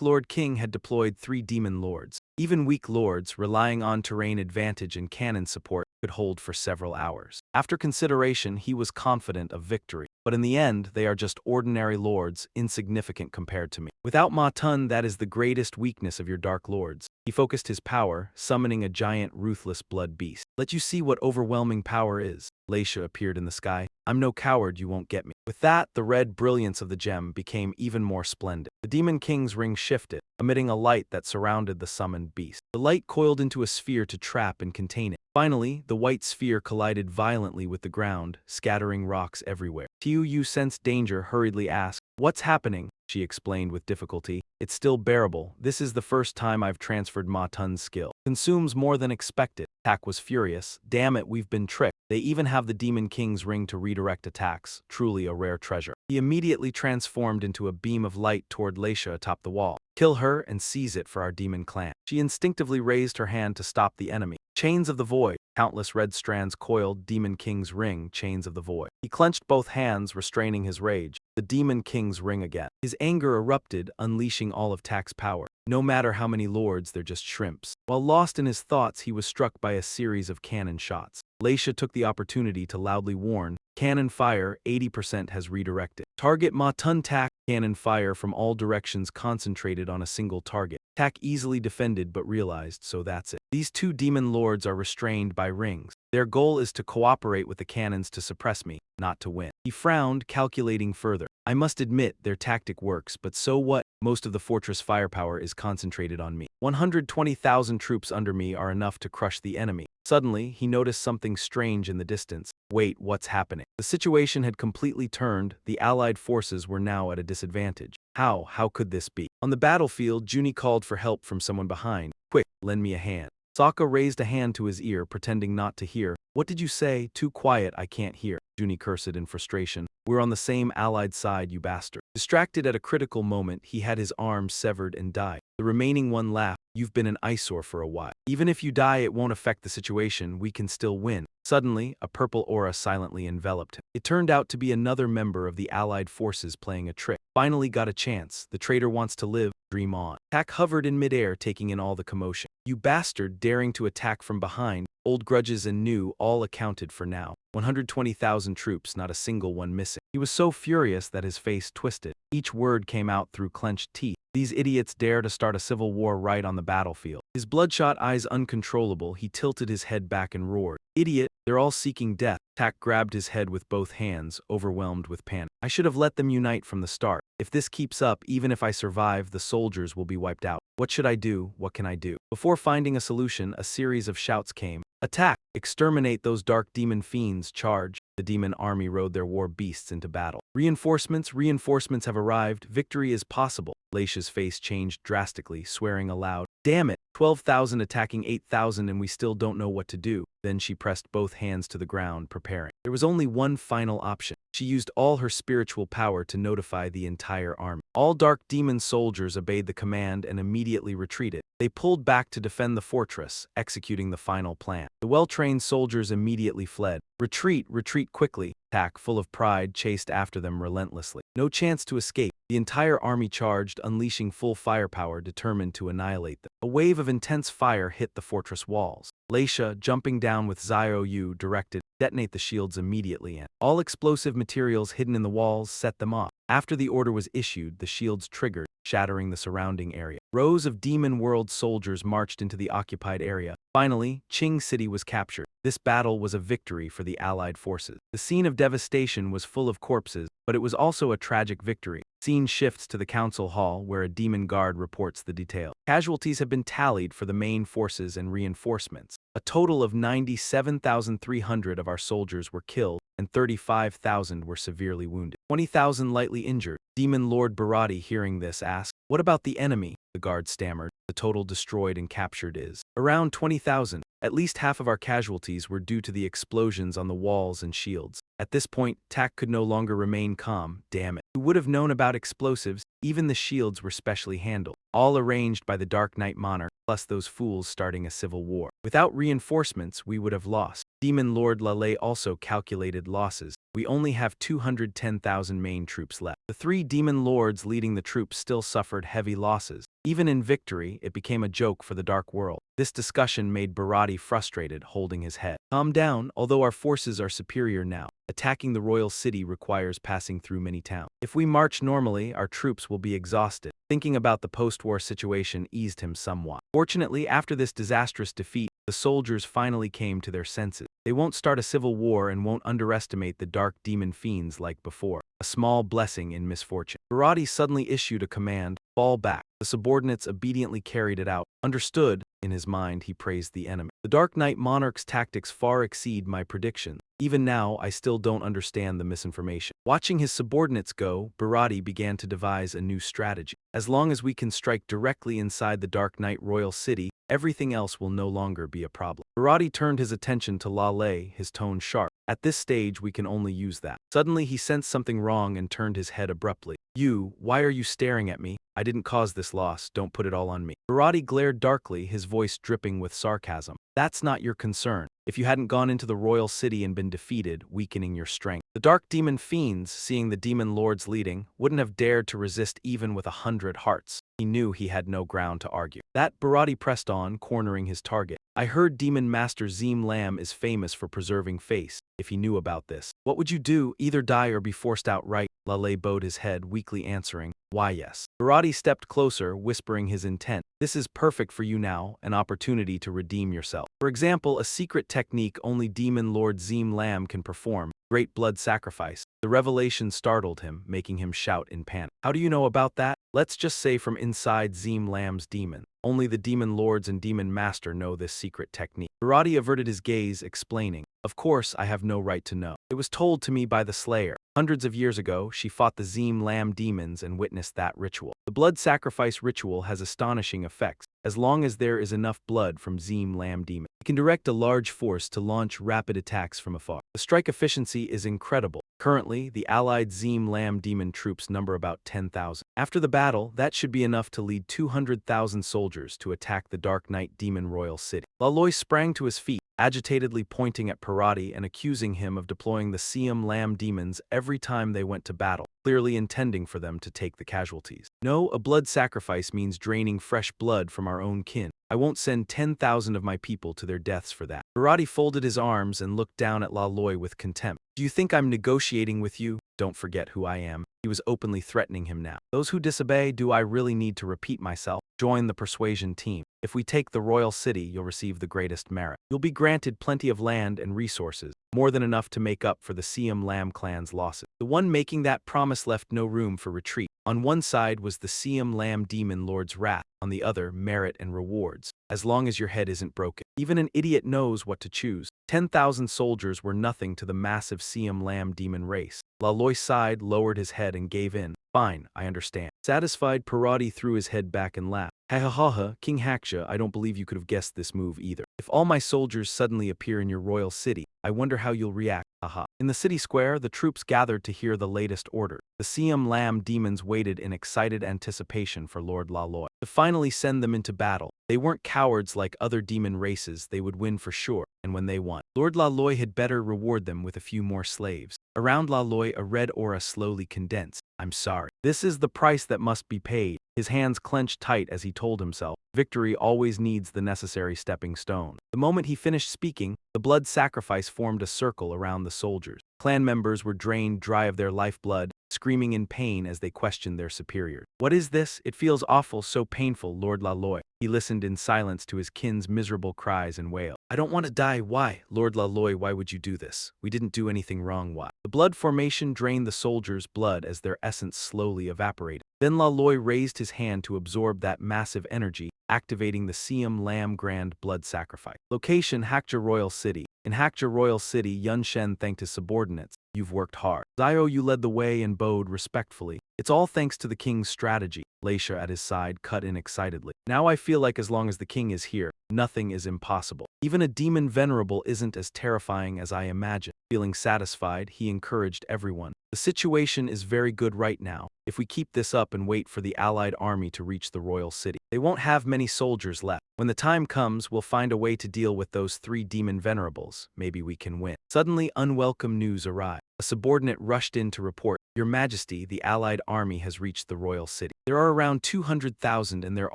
Lord King had deployed 3 demon lords. Even weak lords, relying on terrain advantage and cannon support, could hold for several hours. After consideration, he was confident of victory. But in the end, they are just ordinary lords, insignificant compared to me. Without Ma Tun, that is the greatest weakness of your Dark Lords. He focused his power, summoning a giant, ruthless blood beast. Let you see what overwhelming power is. Leisha appeared in the sky. I'm no coward, you won't get me. With that, the red brilliance of the gem became even more splendid. The Demon King's ring shifted, emitting a light that surrounded the summoned beast. The light coiled into a sphere to trap and contain it. Finally, the white sphere collided violently with the ground, scattering rocks everywhere. Tiu Yu sensed danger, hurriedly asked, "What's happening?" She explained with difficulty. "It's still bearable. This is the first time I've transferred Ma Tun's skill. Consumes more than expected." Tak was furious. "Damn it, we've been tricked. They even have the Demon King's ring to redirect attacks. Truly a rare treasure." He immediately transformed into a beam of light toward Leisha atop the wall. "Kill her and seize it for our demon clan." She instinctively raised her hand to stop the enemy. Chains of the Void. Countless red strands coiled Demon King's ring, Chains of the Void. He clenched both hands, restraining his rage. The Demon King's ring again. His anger erupted, unleashing all of Tak's power. No matter how many lords, they're just shrimps. While lost in his thoughts, he was struck by a series of cannon shots. Leisha took the opportunity to loudly warn, "Cannon fire, 80% has redirected. Target Ma Tun Tak." Cannon fire from all directions concentrated on a single target. Tak easily defended but realized, so that's it. These 2 demon lords are restrained by rings. Their goal is to cooperate with the cannons to suppress me, not to win. He frowned, calculating further. I must admit, their tactic works, but so what? Most of the fortress firepower is concentrated on me. 120,000 troops under me are enough to crush the enemy. Suddenly, he noticed something strange in the distance. Wait, what's happening? The situation had completely turned. The Allied forces were now at a disadvantage. How could this be? On the battlefield, Junie called for help from someone behind. "Quick, lend me a hand." Sokka raised a hand to his ear, pretending not to hear. "What did you say? Too quiet, I can't hear." Junie cursed in frustration. "We're on the same Allied side, you bastard." Distracted at a critical moment, he had his arm severed and died. The remaining one laughed. "You've been an eyesore for a while. Even if you die, it won't affect the situation. We can still win." Suddenly, a purple aura silently enveloped him. It turned out to be another member of the Allied forces playing a trick. Finally got a chance. The traitor wants to live. Dream on. Tak hovered in midair, taking in all the commotion. "You bastard, daring to attack from behind." Old grudges and new, all accounted for now. 120,000 troops, not a single one missing. He was so furious that his face twisted. Each word came out through clenched teeth. These idiots dare to start a civil war right on the battlefield. His bloodshot eyes uncontrollable, he tilted his head back and roared. "Idiot, they're all seeking death." Tak grabbed his head with both hands, overwhelmed with panic. "I should have let them unite from the start. If this keeps up, even if I survive, the soldiers will be wiped out. What should I do? What can I do?" Before finding a solution, a series of shouts came. "Attack! Exterminate those dark demon fiends! Charge!" The demon army rode their war beasts into battle. Reinforcements have arrived. Victory is possible." Leisha's face changed drastically, swearing aloud. "Damn it! 12,000 attacking 8,000 and we still don't know what to do." Then she pressed both hands to the ground, preparing. There was only one final option. She used all her spiritual power to notify the entire army. All dark demon soldiers obeyed the command and immediately retreated. They pulled back to defend the fortress, executing the final plan. The well-trained soldiers immediately fled. Retreat quickly." Tak, full of pride, chased after them relentlessly. No chance to escape. The entire army charged, unleashing full firepower, determined to annihilate them. A wave of intense fire hit the fortress walls. Leisha, jumping down with Zio Yu, directed, "Detonate the shields immediately," and all explosive materials hidden in the walls set them off. After the order was issued, the shields triggered, shattering the surrounding area. Rows of Demon World soldiers marched into the occupied area. Finally, Qing City was captured. This battle was a victory for the Allied forces. The scene of devastation was full of corpses, but it was also a tragic victory. Scene shifts to the council hall, where a demon guard reports the detail. Casualties have been tallied for the main forces and reinforcements. A total of 97,300 of our soldiers were killed, and 35,000 were severely wounded. 20,000 lightly injured. Demon Lord Bharati, hearing this, asked, "What about the enemy?" The guard stammered. "The total destroyed and captured is around 20,000. At least half of our casualties were due to the explosions on the walls and shields." At this point, Tak could no longer remain calm. Damn it. Who would have known about explosives? Even the shields were specially handled. All arranged by the Dark Knight Monarch. plus those fools starting a civil war. Without reinforcements, we would have lost. Demon Lord Lalei also calculated losses. We only have 210,000 main troops left. The 3 demon lords leading the troops still suffered heavy losses. Even in victory, it became a joke for the Dark World. This discussion made Bharati frustrated, holding his head. Calm down, although our forces are superior now. Attacking the royal city requires passing through many towns. If we march normally, our troops will be exhausted. Thinking about the post-war situation eased him somewhat. Fortunately, after this disastrous defeat, the soldiers finally came to their senses. They won't start a civil war and won't underestimate the dark demon fiends like before. A small blessing in misfortune. Bharati suddenly issued a command, fall back. The subordinates obediently carried it out. Understood, in his mind he praised the enemy. The Dark Knight Monarch's tactics far exceed my predictions. Even now, I still don't understand the misinformation. Watching his subordinates go, Bharati began to devise a new strategy. As long as we can strike directly inside the Dark Knight Royal City, everything else will no longer be a problem. Bharati turned his attention to Lalei, his tone sharp. At this stage, we can only use that. Suddenly, he sensed something wrong and turned his head abruptly. Why are you staring at me? I didn't cause this loss, don't put it all on me. Bharati glared darkly, his voice dripping with sarcasm. That's not your concern. If you hadn't gone into the royal city and been defeated, weakening your strength. The dark demon fiends, seeing the demon lords leading, wouldn't have dared to resist even with 100 hearts. He knew he had no ground to argue. That Bharati pressed on, cornering his target. I heard Demon Master Zeem Lam is famous for preserving face. If he knew about this, what would you do? Either die or be forced outright. Lalei bowed his head, weakly answering, why yes. Bharati stepped closer, whispering his intent. This is perfect for you now, an opportunity to redeem yourself. For example, a secret technique only Demon Lord Zeem Lam can perform, great blood sacrifice. The revelation startled him, making him shout in panic. How do you know about that? Let's just say from inside Zeem Lam's demon. Only the demon lords and demon master know this secret technique. Bharati averted his gaze, explaining, of course I have no right to know. It was told to me by the Slayer. Hundreds of years ago, she fought the Zeem Lam demons and witnessed that ritual. The blood sacrifice ritual has astonishing effects. As long as there is enough blood from Zeem Lam demon, it can direct a large force to launch rapid attacks from afar. The strike efficiency is incredible. Currently, the allied Zeem Lam demon troops number about 10,000. After the battle, that should be enough to lead 200,000 soldiers to attack the Dark Knight Demon Royal City. Laloi sprang to his feet, agitatedly pointing at Bharati and accusing him of deploying the Zeem Lam demons every time they went to battle, clearly intending for them to take the casualties. No, a blood sacrifice means draining fresh blood from our own kin. I won't send 10,000 of my people to their deaths for that. Bharati folded his arms and looked down at Laloi with contempt. Do you think I'm negotiating with you? Don't forget who I am. He was openly threatening him now. Those who disobey, do I really need to repeat myself? Join the persuasion team. If we take the royal city, you'll receive the greatest merit. You'll be granted plenty of land and resources, more than enough to make up for the Zeem Lam clan's losses. The one making that promise left no room for retreat. On one side was the Zeem Lam demon lord's wrath, on the other, merit and rewards. As long as your head isn't broken, even an idiot knows what to choose. 10,000 soldiers were nothing to the massive Zeem Lam demon race. Laloi sighed, lowered his head and gave in. Fine, I understand. Satisfied, Bharati threw his head back and laughed. Ha ha ha ha, King Haksha, I don't believe you could have guessed this move either. If all my soldiers suddenly appear in your royal city, I wonder how you'll react. Haha. In the city square, the troops gathered to hear the latest order. The Zeem Lam demons waited in excited anticipation for Lord Laloi to finally send them into battle. They weren't cowards like other demon races, they would win for sure, and when they won, Lord Laloi had better reward them with a few more slaves. Around Laloi, a red aura slowly condensed. I'm sorry. This is the price that must be paid. His hands clenched tight as he told himself, victory always needs the necessary stepping stone. The moment he finished speaking, the blood sacrifice formed a circle around the soldiers. Clan members were drained dry of their lifeblood, screaming in pain as they questioned their superiors. What is this? It feels awful, so painful, Lord Laloi. He listened in silence to his kin's miserable cries and wail. I don't want to die. Why? Lord Laloi, why would you do this? We didn't do anything wrong. Why? The blood formation drained the soldiers' blood as their essence slowly evaporated. Then Laloi raised his hand to absorb that massive energy, activating the Zeem Lam Grand Blood Sacrifice. Location: Haksha Royal City. In Haksha Royal City, Yun Shen thanked his subordinates, You've worked hard. Zio, you led the way and bowed respectfully. It's all thanks to the king's strategy. Leisha at his side cut in excitedly. Now I feel like as long as the king is here, nothing is impossible. Even a demon venerable isn't as terrifying as I imagined. Feeling satisfied, he encouraged everyone. The situation is very good right now. If we keep this up and wait for the allied army to reach the royal city, they won't have many soldiers left. When the time comes, we'll find a way to deal with those 3 demon venerables. Maybe we can win. Suddenly, unwelcome news arrived. A subordinate rushed in to report, "Your Majesty, the allied army has reached the royal city. There are around 200,000 and they're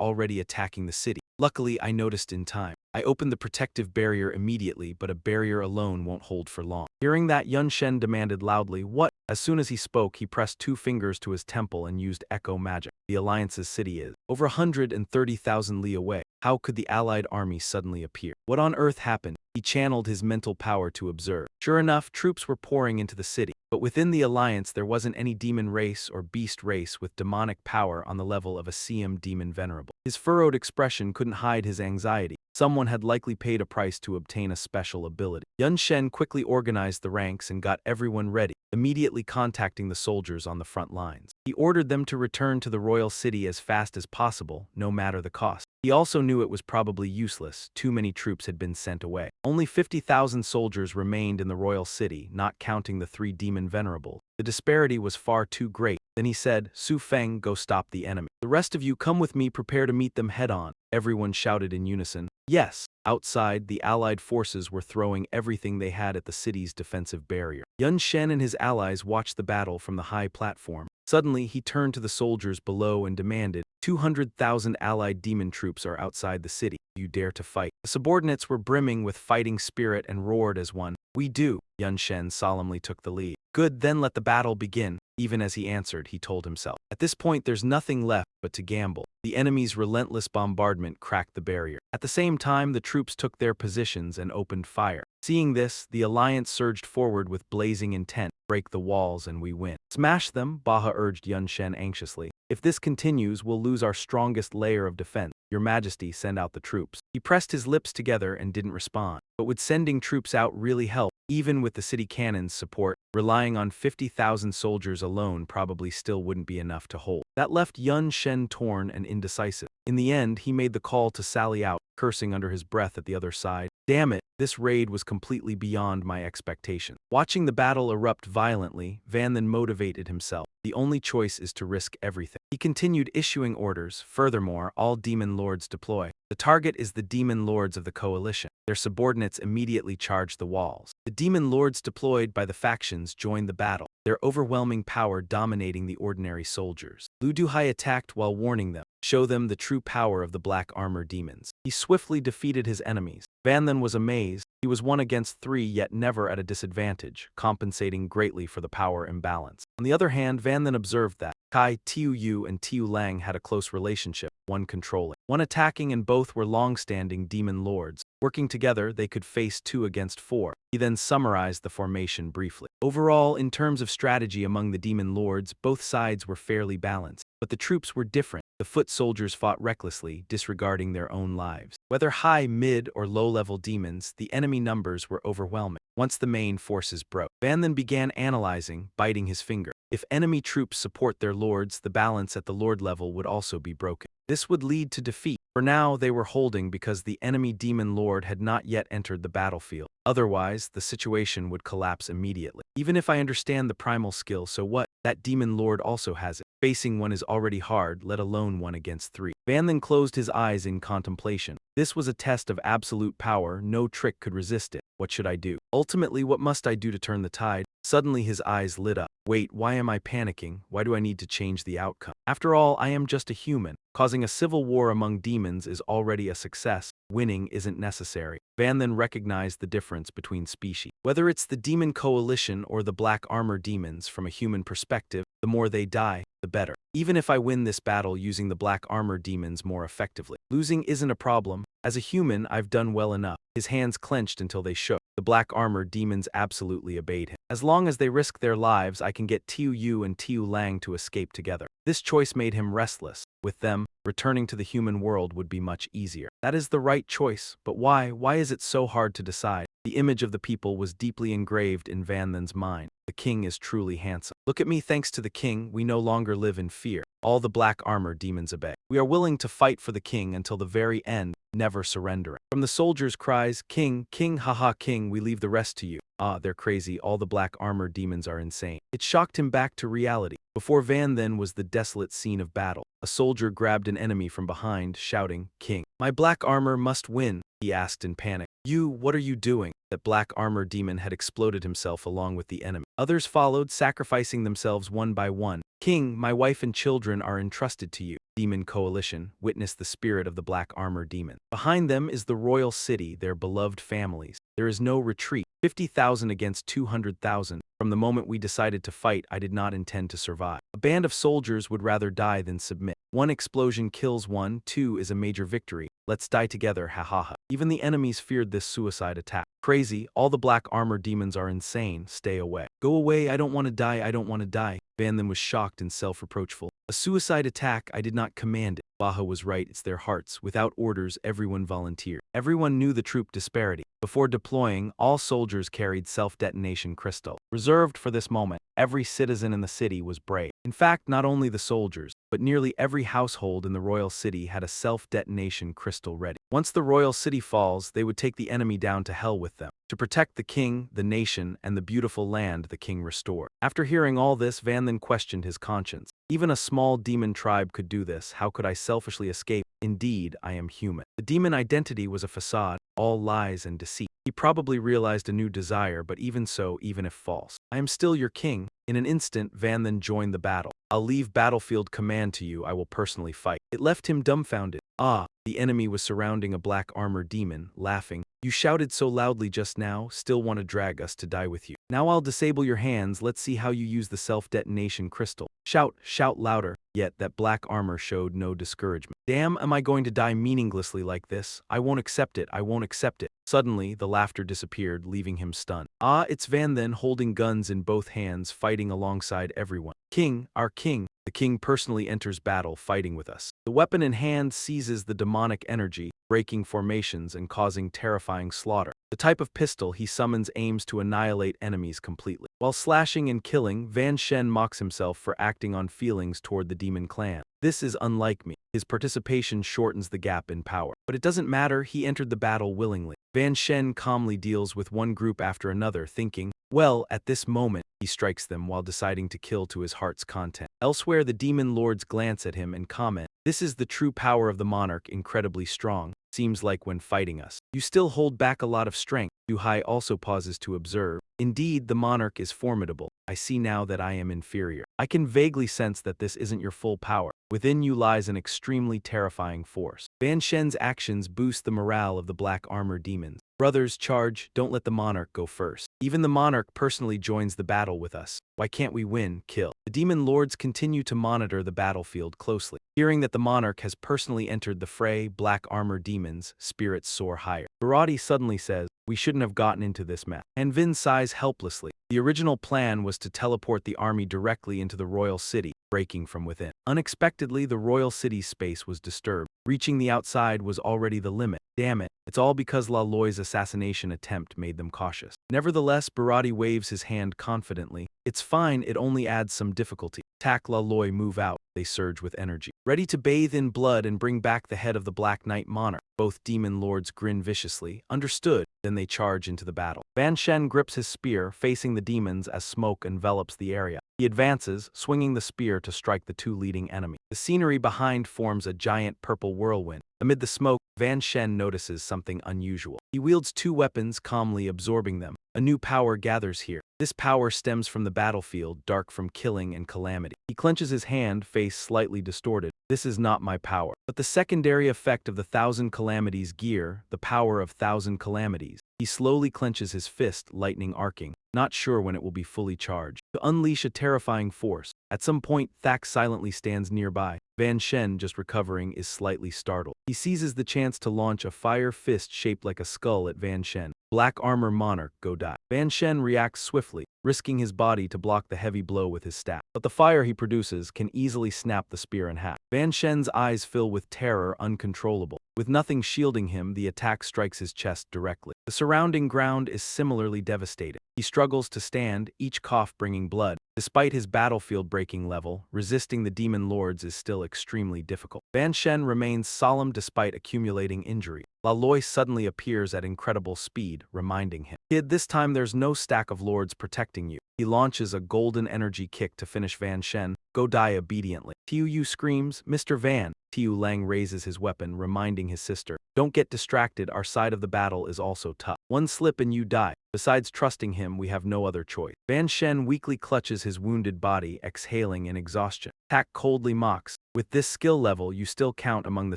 already attacking the city." Luckily, I noticed in time. I opened the protective barrier immediately, but a barrier alone won't hold for long. Hearing that, Yun Shen demanded loudly, "What?" As soon as he spoke, he pressed 2 fingers to his temple and used echo magic. The Alliance's city is over 130,000 li away. How could the allied army suddenly appear? What on earth happened? He channeled his mental power to observe. Sure enough, troops were pouring into the city. But within the alliance, there wasn't any demon race or beast race with demonic power on the level of a CM demon venerable. His furrowed expression couldn't hide his anxiety. Someone had likely paid a price to obtain a special ability. Yun Shen quickly organized the ranks and got everyone ready, immediately contacting the soldiers on the front lines. He ordered them to return to the royal city as fast as possible, no matter the cost. He also knew it was probably useless. Too many troops had been sent away. Only 50,000 soldiers remained in the royal city, not counting the 3 demon venerables. The disparity was far too great. Then he said, "Su Feng, go stop the enemy. The rest of you come with me, prepare to meet them head-on." Everyone shouted in unison, "Yes." Outside, the allied forces were throwing everything they had at the city's defensive barrier. Yun Shen and his allies watched the battle from the high platform. Suddenly, he turned to the soldiers below and demanded, 200,000 allied demon troops are outside the city. You dare to fight?" The subordinates were brimming with fighting spirit and roared as one. "We do." Yun Shen solemnly took the lead. "Good, then let the battle begin." Even as he answered, he told himself, "At this point there's nothing left but to gamble." The enemy's relentless bombardment cracked the barrier. At the same time, the troops took their positions and opened fire. Seeing this, the alliance surged forward with blazing intent. "Break the walls and we win." "Smash them," Baha urged Yun Shen anxiously. "If this continues, we'll lose our strongest layer of defense. Your Majesty, send out the troops." He pressed his lips together and didn't respond. But would sending troops out really help? Even with the city cannon's support, relying on 50,000 soldiers alone probably still wouldn't be enough to hold. That left Yun Shen torn and indecisive. In the end, he made the call to sally out, cursing under his breath at the other side. Damn it, this raid was completely beyond my expectation. Watching the battle erupt violently, Van then motivated himself. The only choice is to risk everything. He continued issuing orders. Furthermore, all demon lords deploy. The target is the demon lords of the coalition. Their subordinates immediately charged the walls. The demon lords deployed by the factions joined the battle, their overwhelming power dominating the ordinary soldiers. Lu Duhai attacked while warning them, "Show them the true power of the black armor demons." He swiftly defeated his enemies. Van then was amazed. He was 1 against 3, yet never at a disadvantage, compensating greatly for the power imbalance. On the other hand, Van then observed that Kai, Tiu Yu, and Tiu Lang had a close relationship, one controlling, one attacking, and both were long-standing demon lords. Working together, they could face 2 against 4. He then summarized the formation briefly. Overall, in terms of strategy among the demon lords, both sides were fairly balanced. But the troops were different. The foot soldiers fought recklessly, disregarding their own lives. Whether high, mid, or low-level demons, the enemy numbers were overwhelming. Once the main forces broke, Van then began analyzing, biting his finger. If enemy troops support their lords, the balance at the lord level would also be broken. This would lead to defeat. For now, they were holding because the enemy demon lord had not yet entered the battlefield. Otherwise, the situation would collapse immediately. Even if I understand the primal skill, so what? That demon lord also has it. Facing one is already hard, let alone 1 against 3. Van then closed his eyes in contemplation. This was a test of absolute power, no trick could resist it. What should I do? Ultimately, what must I do to turn the tide? Suddenly his eyes lit up. Wait, why am I panicking? Why do I need to change the outcome? After all, I am just a human. Causing a civil war among demons is already a success. Winning isn't necessary. Van then recognized the difference between species. Whether it's the demon coalition or the black armor demons, from a human perspective, the more they die, the better. Even if I win this battle using the black armor demons more effectively, losing isn't a problem. As a human, I've done well enough. His hands clenched until they shook. The black armor demons absolutely obeyed him. As long as they risk their lives, I can get Tiu Yu and Tiu Lang to escape together. This choice made him restless. With them, returning to the human world would be much easier. That is the right choice, but why? Why is it so hard to decide? The image of the people was deeply engraved in Van Then's mind. The king is truly handsome. Look at me, thanks to the king, we no longer live in fear. All the black armor demons obey. We are willing to fight for the king until the very end, never surrendering. From the soldiers' cries, King, King, haha, King, we leave the rest to you. Ah, they're crazy, all the black armor demons are insane. It shocked him back to reality. Before Van Then was the desolate scene of battle. A soldier grabbed an enemy from behind, shouting, King, my black armor must win, he asked in panic. You, what are you doing? That black armor demon had exploded himself along with the enemy. Others followed, sacrificing themselves one by one. King, my wife and children are entrusted to you. Demon coalition witnessed the spirit of the black armor demon. Behind them is the royal city, their beloved families. There is no retreat. 50,000 against 200,000. From the moment we decided to fight, I did not intend to survive. A band of soldiers would rather die than submit. One explosion kills one, two is a major victory. Let's die together, ha ha ha. Even the enemies feared this suicide attack. Crazy, all the black armor demons are insane, stay away. Go away, I don't want to die, I don't want to die. Van Then was shocked and self-reproachful. A suicide attack, I did not command it. Baha was right, it's their hearts. Without orders, everyone volunteered. Everyone knew the troop disparity. Before deploying, all soldiers carried self-detonation crystal. Reserved for this moment, every citizen in the city was brave. In fact, not only the soldiers, but nearly every household in the royal city had a self-detonation crystal ready. Once the royal city falls, they would take the enemy down to hell with them. To protect the king, the nation, and the beautiful land the king restored. After hearing all this, Van Then questioned his conscience. Even a small demon tribe could do this. How could I selfishly escape? Indeed, I am human. The demon identity was a facade, all lies and deceit. He probably realized a new desire, but even so, even if false, I am still your king. In an instant, Van Then joined the battle. I'll leave battlefield command to you, I will personally fight. It left him dumbfounded. Ah, the enemy was surrounding a black armor demon, laughing. You shouted so loudly just now, still want to drag us to die with you. Now I'll disable your hands, let's see how you use the self-detonation crystal. Shout, shout louder. Yet that black armor showed no discouragement. Damn, am I going to die meaninglessly like this? I won't accept it, I won't accept it. Suddenly, the laughter disappeared, leaving him stunned. Ah, it's Van Then holding guns in both hands, fighting alongside everyone. King, our king. The king personally enters battle, fighting with us. The weapon in hand seizes the demonic energy, breaking formations and causing terrifying slaughter. The type of pistol he summons aims to annihilate enemies completely. While slashing and killing, Van Shen mocks himself for acting on feelings toward the demon clan. This is unlike me. His participation shortens the gap in power. But it doesn't matter, he entered the battle willingly. Van Shen calmly deals with one group after another, thinking, well, at this moment, he strikes them while deciding to kill to his heart's content. Elsewhere, the demon lords glance at him and comment, this is the true power of the monarch, incredibly strong. Seems like when fighting us, you still hold back a lot of strength. Du Hai also pauses to observe. Indeed, the monarch is formidable. I see now that I am inferior. I can vaguely sense that this isn't your full power. Within you lies an extremely terrifying force. Van Shen's actions boost the morale of the black armor demons. Brothers, charge, don't let the monarch go first. Even the monarch personally joins the battle with us. Why can't we win? Kill. The demon lords continue to monitor the battlefield closely. Hearing that the monarch has personally entered the fray, black armor demons' spirits soar higher. Barati suddenly says, we shouldn't have gotten into this mess. And Vin sighs helplessly. The original plan was to teleport the army directly into the royal city, breaking from within. Unexpectedly, the royal city's space was disturbed. Reaching the outside was already the limit. Damn it, it's all because La Loi's assassination attempt made them cautious. Nevertheless, Barati waves his hand confidently. It's fine, it only adds some difficulty. Tack La Loi move out, they surge with energy. Ready to bathe in blood and bring back the head of the Black Knight monarch. Both demon lords grin viciously. Understood. Then they charge into the battle. Van Shen grips his spear, facing the demons as smoke envelops the area. He advances, swinging the spear to strike the two leading enemies. The scenery behind forms a giant purple whirlwind. Amid the smoke, Van Shen notices something unusual. He wields two weapons, calmly absorbing them. A new power gathers here. This power stems from the battlefield, dark from killing and calamity. He clenches his hand, face slightly distorted. This is not my power. But the secondary effect of the Thousand Calamities gear, the power of Thousand Calamities. He slowly clenches his fist, lightning arcing. not sure when it will be fully charged. To unleash a terrifying force. At some point, Thax silently stands nearby. Van Shen, just recovering, is slightly startled. He seizes the chance to launch a fire fist shaped like a skull at Van Shen. Black armor monarch, go die. Van Shen reacts swiftly, risking his body to block the heavy blow with his staff. But the fire he produces can easily snap the spear in half. Van Shen's eyes fill with terror uncontrollable. With nothing shielding him, the attack strikes his chest directly. The surrounding ground is similarly devastated. He struggles to stand, each cough bringing blood. Despite his battlefield-breaking level, resisting the demon lords is still extremely difficult. Van Shen remains solemn despite accumulating injury. Loi suddenly appears at incredible speed, reminding him, "Kid, this time there's no stack of lords protecting you." He launches a golden energy kick to finish Van Shen. Go die obediently. Tiu Yu screams, "Mr. Van." Tiu Lang raises his weapon, reminding his sister, "Don't get distracted, our side of the battle is also tough. One slip and you die." Besides trusting him, we have no other choice. Van Shen weakly clutches his wounded body, exhaling in exhaustion. Tak coldly mocks, "With this skill level, you still count among the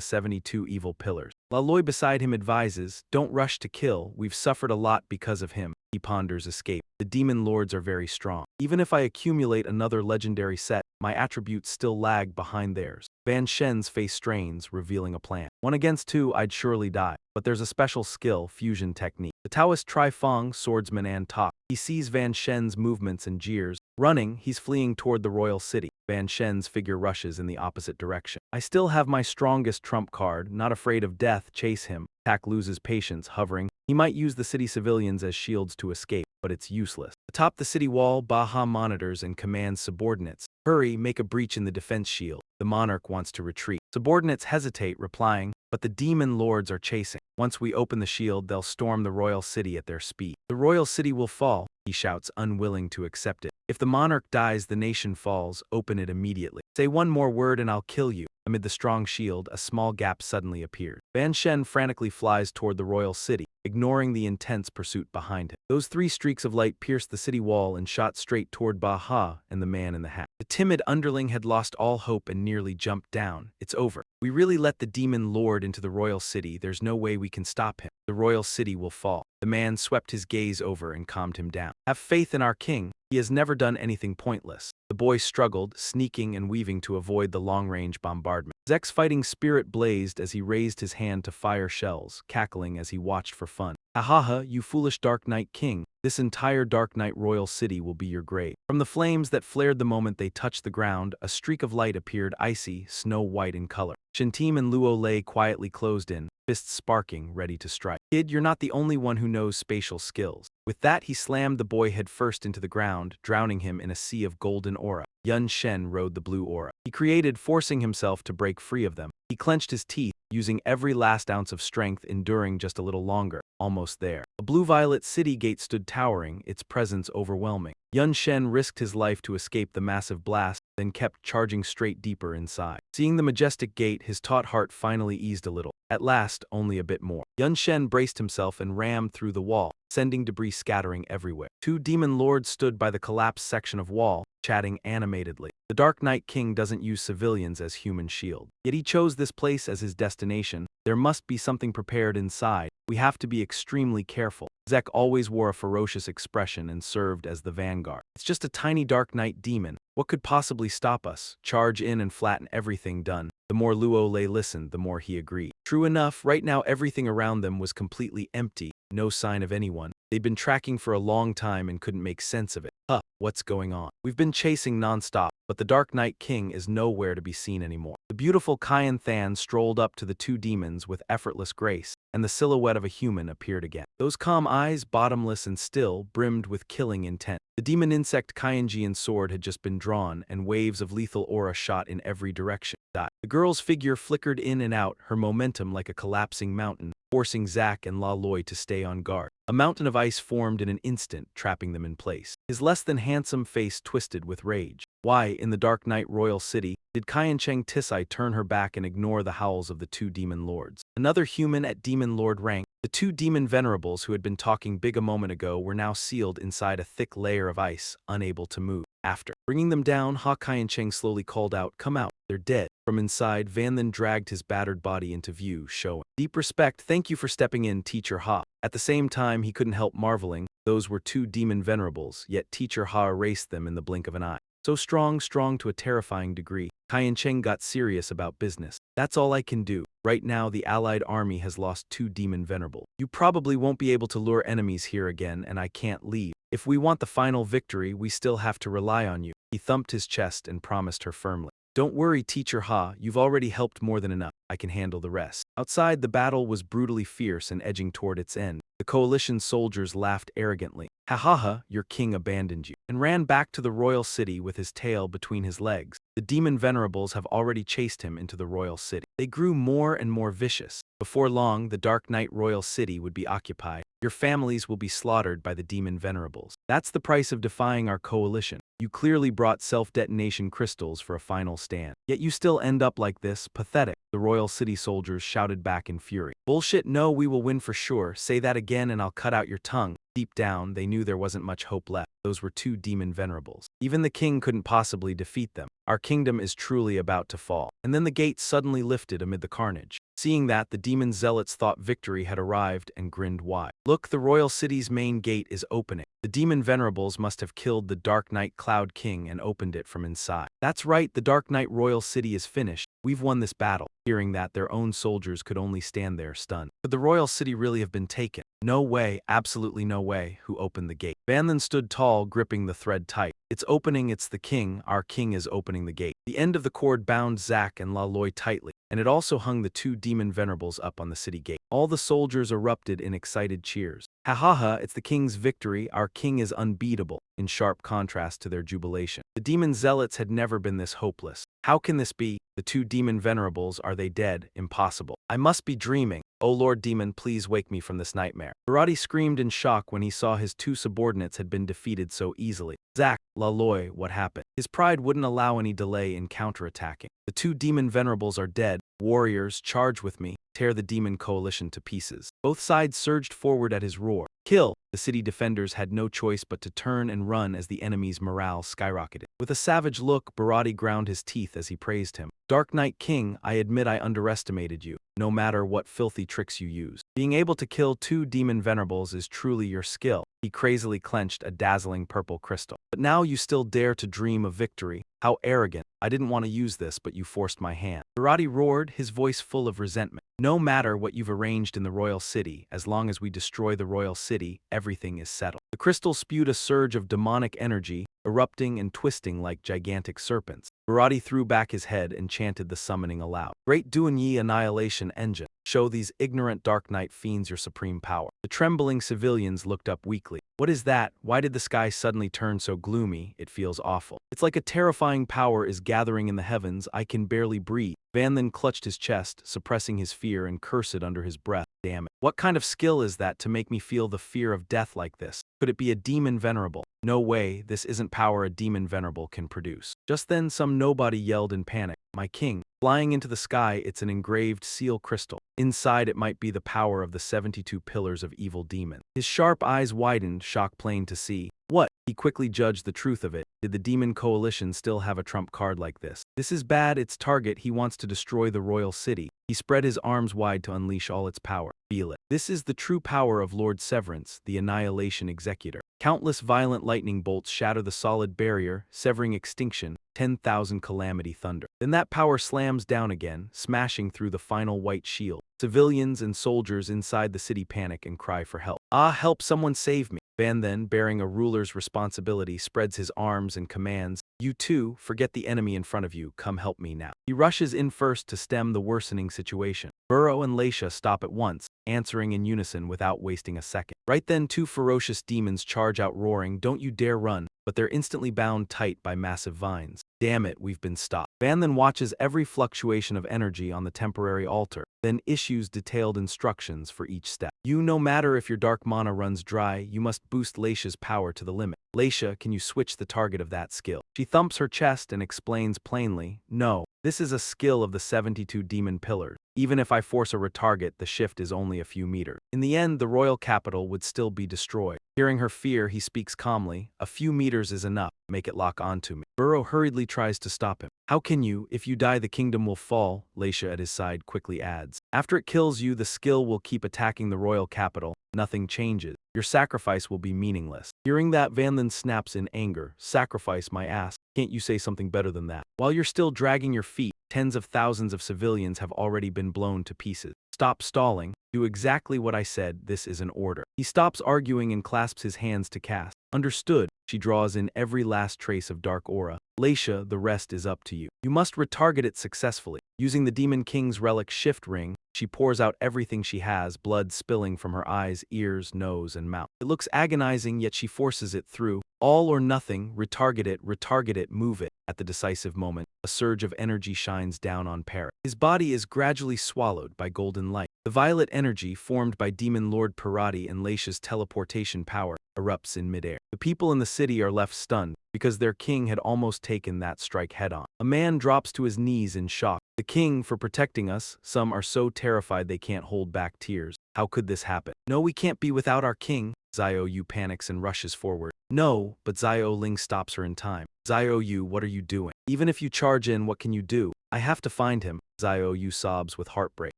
72 evil pillars." Loi beside him advises, "Don't rush to kill, we've suffered a lot because of him." He ponders escape. The demon lords are very strong. Even if I accumulate another legendary set, my attributes still lag behind theirs. Van Shen's face strains, revealing a plan. 1 against 2, I'd surely die. But there's a special skill, fusion technique. The Taoist Tri-Fong swordsman and talk. He sees Van Shen's movements and jeers. Running, he's fleeing toward the royal city. Van Shen's figure rushes in the opposite direction. I still have my strongest trump card, not afraid of death, chase him. Tak loses patience, hovering. He might use the city civilians as shields to escape, but it's useless. Atop the city wall, Baha monitors and commands subordinates. Hurry, make a breach in the defense shield. The monarch wants to retreat. Subordinates hesitate, replying, but the demon lords are chasing. Once we open the shield, they'll storm the royal city at their speed. The royal city will fall, he shouts, unwilling to accept it. If the monarch dies, the nation falls, open it immediately. Say one more word and I'll kill you. Amid the strong shield, a small gap suddenly appears. Van Shen frantically flies toward the royal city, ignoring the intense pursuit behind him. Those 3 streaks of light pierced the city wall and shot straight toward Baha and the man in the hat. The timid underling had lost all hope and nearly jumped down. It's over. We really let the demon lord into the royal city. There's no way we can stop him. The royal city will fall. The man swept his gaze over and calmed him down. Have faith in our king. He has never done anything pointless. The boy struggled, sneaking and weaving to avoid the long-range bombardment. Zek's fighting spirit blazed as he raised his hand to fire shells, cackling as he watched for fun. "Ahaha, you foolish Dark Knight King. This entire Dark Knight royal city will be your grave." From the flames that flared the moment they touched the ground, a streak of light appeared, icy, snow-white in color. Shintim and Luo lay quietly closed in, fists sparking, ready to strike. "Kid, you're not the only one who knows spatial skills." With that, he slammed the boy headfirst into the ground, drowning him in a sea of golden aura. Yun Shen rode the blue aura he created, forcing himself to break free of them. He clenched his teeth, using every last ounce of strength, enduring just a little longer. Almost there. A blue-violet city gate stood towering, its presence overwhelming. Yun Shen risked his life to escape the massive blast, then kept charging straight deeper inside. Seeing the majestic gate, his taut heart finally eased a little. At last, only a bit more. Yun Shen braced himself and rammed through the wall, sending debris scattering everywhere. 2 demon lords stood by the collapsed section of wall, chatting animatedly. The Dark Knight King doesn't use civilians as human shield. Yet he chose this place as his destination. There must be something prepared inside. We have to be extremely careful. Zek always wore a ferocious expression and served as the vanguard. It's just a tiny Dark Knight demon. What could possibly stop us? Charge in and flatten everything. Done. The more Luo Lei listened, the more he agreed. True enough, right now everything around them was completely empty. No sign of anyone. They'd been tracking for a long time and couldn't make sense of it. What's going on? We've been chasing non-stop, but the Dark Knight King is nowhere to be seen anymore. The beautiful Kyan Than strolled up to the 2 demons with effortless grace, and the silhouette of a human appeared again. Those calm eyes, bottomless and still, brimmed with killing intent. The demon insect Kyanjian sword had just been drawn, and waves of lethal aura shot in every direction. The girl's figure flickered in and out, her momentum like a collapsing mountain, forcing Zack and Loi to stay on guard. A mountain of ice formed in an instant, trapping them in place. His less-than-handsome face twisted with rage. Why, in the Dark Knight Royal City, did Kyancheng Tisai turn her back and ignore the howls of the 2 demon lords? Another human at demon lord rank. The 2 demon venerables who had been talking big a moment ago were now sealed inside a thick layer of ice, unable to move. After bringing them down, Ha Kyancheng slowly called out, "Come out, they're dead." From inside, Van then dragged his battered body into view, showing deep respect. "Thank you for stepping in, Teacher Ha." At the same time, he couldn't help marveling. Those were two demon venerables, yet Teacher Ha erased them in the blink of an eye. So strong to a terrifying degree. Kai Cheng got serious about business. That's all I can do. Right now, the Allied army has lost two demon venerables. You probably won't be able to lure enemies here again, and I can't leave. If we want the final victory, we still have to rely on you. He thumped his chest and promised her firmly. Don't worry, Teacher Ha, you've already helped more than enough. I can handle the rest. Outside, the battle was brutally fierce and edging toward its end. The coalition soldiers laughed arrogantly. Ha ha ha, your king abandoned you, and ran back to the royal city with his tail between his legs. The demon venerables have already chased him into the royal city. They grew more and more vicious. Before long, the Dark Knight royal city would be occupied. Your families will be slaughtered by the demon venerables. That's the price of defying our coalition. You clearly brought self-detonation crystals for a final stand. Yet you still end up like this, pathetic. The royal city soldiers shouted back in fury. Bullshit, no, we will win for sure. Say that again and I'll cut out your tongue. Deep down, they knew there wasn't much hope left. Those were two demon venerables. Even the king couldn't possibly defeat them. Our kingdom is truly about to fall. And then the gate suddenly lifted amid the carnage. Seeing that, the demon zealots thought victory had arrived and grinned wide. Look, the royal city's main gate is opening. The demon venerables must have killed the Dark Knight Cloud King and opened it from inside. That's right, the Dark Knight royal city is finished. We've won this battle. Hearing that, their own soldiers could only stand there stunned. Could the royal city really have been taken? No way, absolutely no way. Who opened the gate? Van Then stood tall, gripping the thread tight. It's opening, it's the king. Our king is opening the gate. The end of the cord bound Zack and La Loi tightly, and it also hung the two demon venerables up on the city gate. All the soldiers erupted in excited cheers. Ha ha ha, it's the king's victory. Our king is unbeatable, in sharp contrast to their jubilation. The demon zealots had never been this hopeless. How can this be? The two demon venerables, are they dead? Impossible. I must be dreaming. Oh Lord Demon, please wake me from this nightmare. Barati screamed in shock when he saw his two subordinates had been defeated so easily. Zack, La Loi, what happened? His pride wouldn't allow any delay in counterattacking. The two demon venerables are dead. Warriors, charge with me. Tear the demon coalition to pieces. Both sides surged forward at his roar. Kill! The city defenders had no choice but to turn and run as the enemy's morale skyrocketed. With a savage look, Barati ground his teeth as he praised him. Dark Knight King, I admit I underestimated you, no matter what filthy tricks you use. Being able to kill two demon venerables is truly your skill. He crazily clenched a dazzling purple crystal. But now you still dare to dream of victory. How arrogant. I didn't want to use this, but you forced my hand. Barati roared, his voice full of resentment. No matter what you've arranged in the royal city, as long as we destroy the royal city, everything is settled. The crystal spewed a surge of demonic energy, erupting and twisting like gigantic serpents. Barati threw back his head and chanted the summoning aloud. Great Duan Yi Annihilation Engine. Show these ignorant Dark Knight fiends your supreme power. The trembling civilians looked up weakly. What is that? Why did the sky suddenly turn so gloomy? It feels awful. It's like a terrifying power is gathering in the heavens. I can barely breathe. Van then clutched his chest, suppressing his fear and cursed under his breath. Damn it. What kind of skill is that to make me feel the fear of death like this? Could it be a demon venerable? No way, this isn't power a demon venerable can produce. Just then some nobody yelled in panic. My king. Flying into the sky, it's an engraved seal crystal. Inside it might be the power of the 72 pillars of evil demon. His sharp eyes widened, shock plain to see. What? He quickly judged the truth of it. Did the demon coalition still have a trump card like this? This is bad. Its target, he wants to destroy the royal city. He spread his arms wide to unleash all its power. Feel it. This is the true power of Lord Severance, the Annihilation Executor. Countless violent lightning bolts shatter the solid barrier, severing extinction, 10,000 calamity thunder. Then that power slams down again, smashing through the final white shield. Civilians and soldiers inside the city panic and cry for help. Ah, help, someone save me. Van then, bearing a ruler's responsibility, spreads his arms and commands, you too, forget the enemy in front of you, come help me now. He rushes in first to stem the worsening situation. Burrow and Leisha stop at once, answering in unison without wasting a second. Right then, two ferocious demons charge out roaring, don't you dare run, but they're instantly bound tight by massive vines. Damn it, we've been stopped. Van then watches every fluctuation of energy on the temporary altar, then issues detailed instructions for each step. No matter if your dark mana runs dry, you must boost Leisha's power to the limit. Leisha, can you switch the target of that skill? She thumps her chest and explains plainly, no, This is a skill of the 72 demon pillars. Even if I force a retarget, the shift is only a few meters. In the end, the royal capital would still be destroyed. Hearing her fear, he speaks calmly. A few meters is enough. Make it lock onto me. Burrow hurriedly tries to stop him. How can you? If you die, the kingdom will fall, Leisha at his side quickly adds. After it kills you, the skill will keep attacking the royal capital. Nothing changes. Your sacrifice will be meaningless. Hearing that, Vanlin snaps in anger. Sacrifice my ass. Can't you say something better than that? While you're still dragging your feet, tens of thousands of civilians have already been blown to pieces. Stop stalling. Do exactly what I said. This is an order. He stops arguing and clasps his hands to cast. Understood. She draws in every last trace of dark aura. Leisha, the rest is up to you. You must retarget it successfully. Using the Demon King's relic shift ring, she pours out everything she has, blood spilling from her eyes, ears, nose, and mouth. It looks agonizing, yet she forces it through. All or nothing, retarget it, move it. At the decisive moment, a surge of energy shines down on Parrot. His body is gradually swallowed by golden light. The violet energy, formed by Demon Lord Parati and Leisha's teleportation power, erupts in midair. The people in the city are left stunned, because their king had almost taken that strike head-on. A man drops to his knees in shock. The king, for protecting us. Some are so terrified they can't hold back tears. How could this happen? No, we can't be without our king. Xiao Yu panics and rushes forward. No, but Xiao Ling stops her in time. Xiao Yu, what are you doing? Even if you charge in, what can you do? I have to find him. Xiao Yu sobs with heartbreak.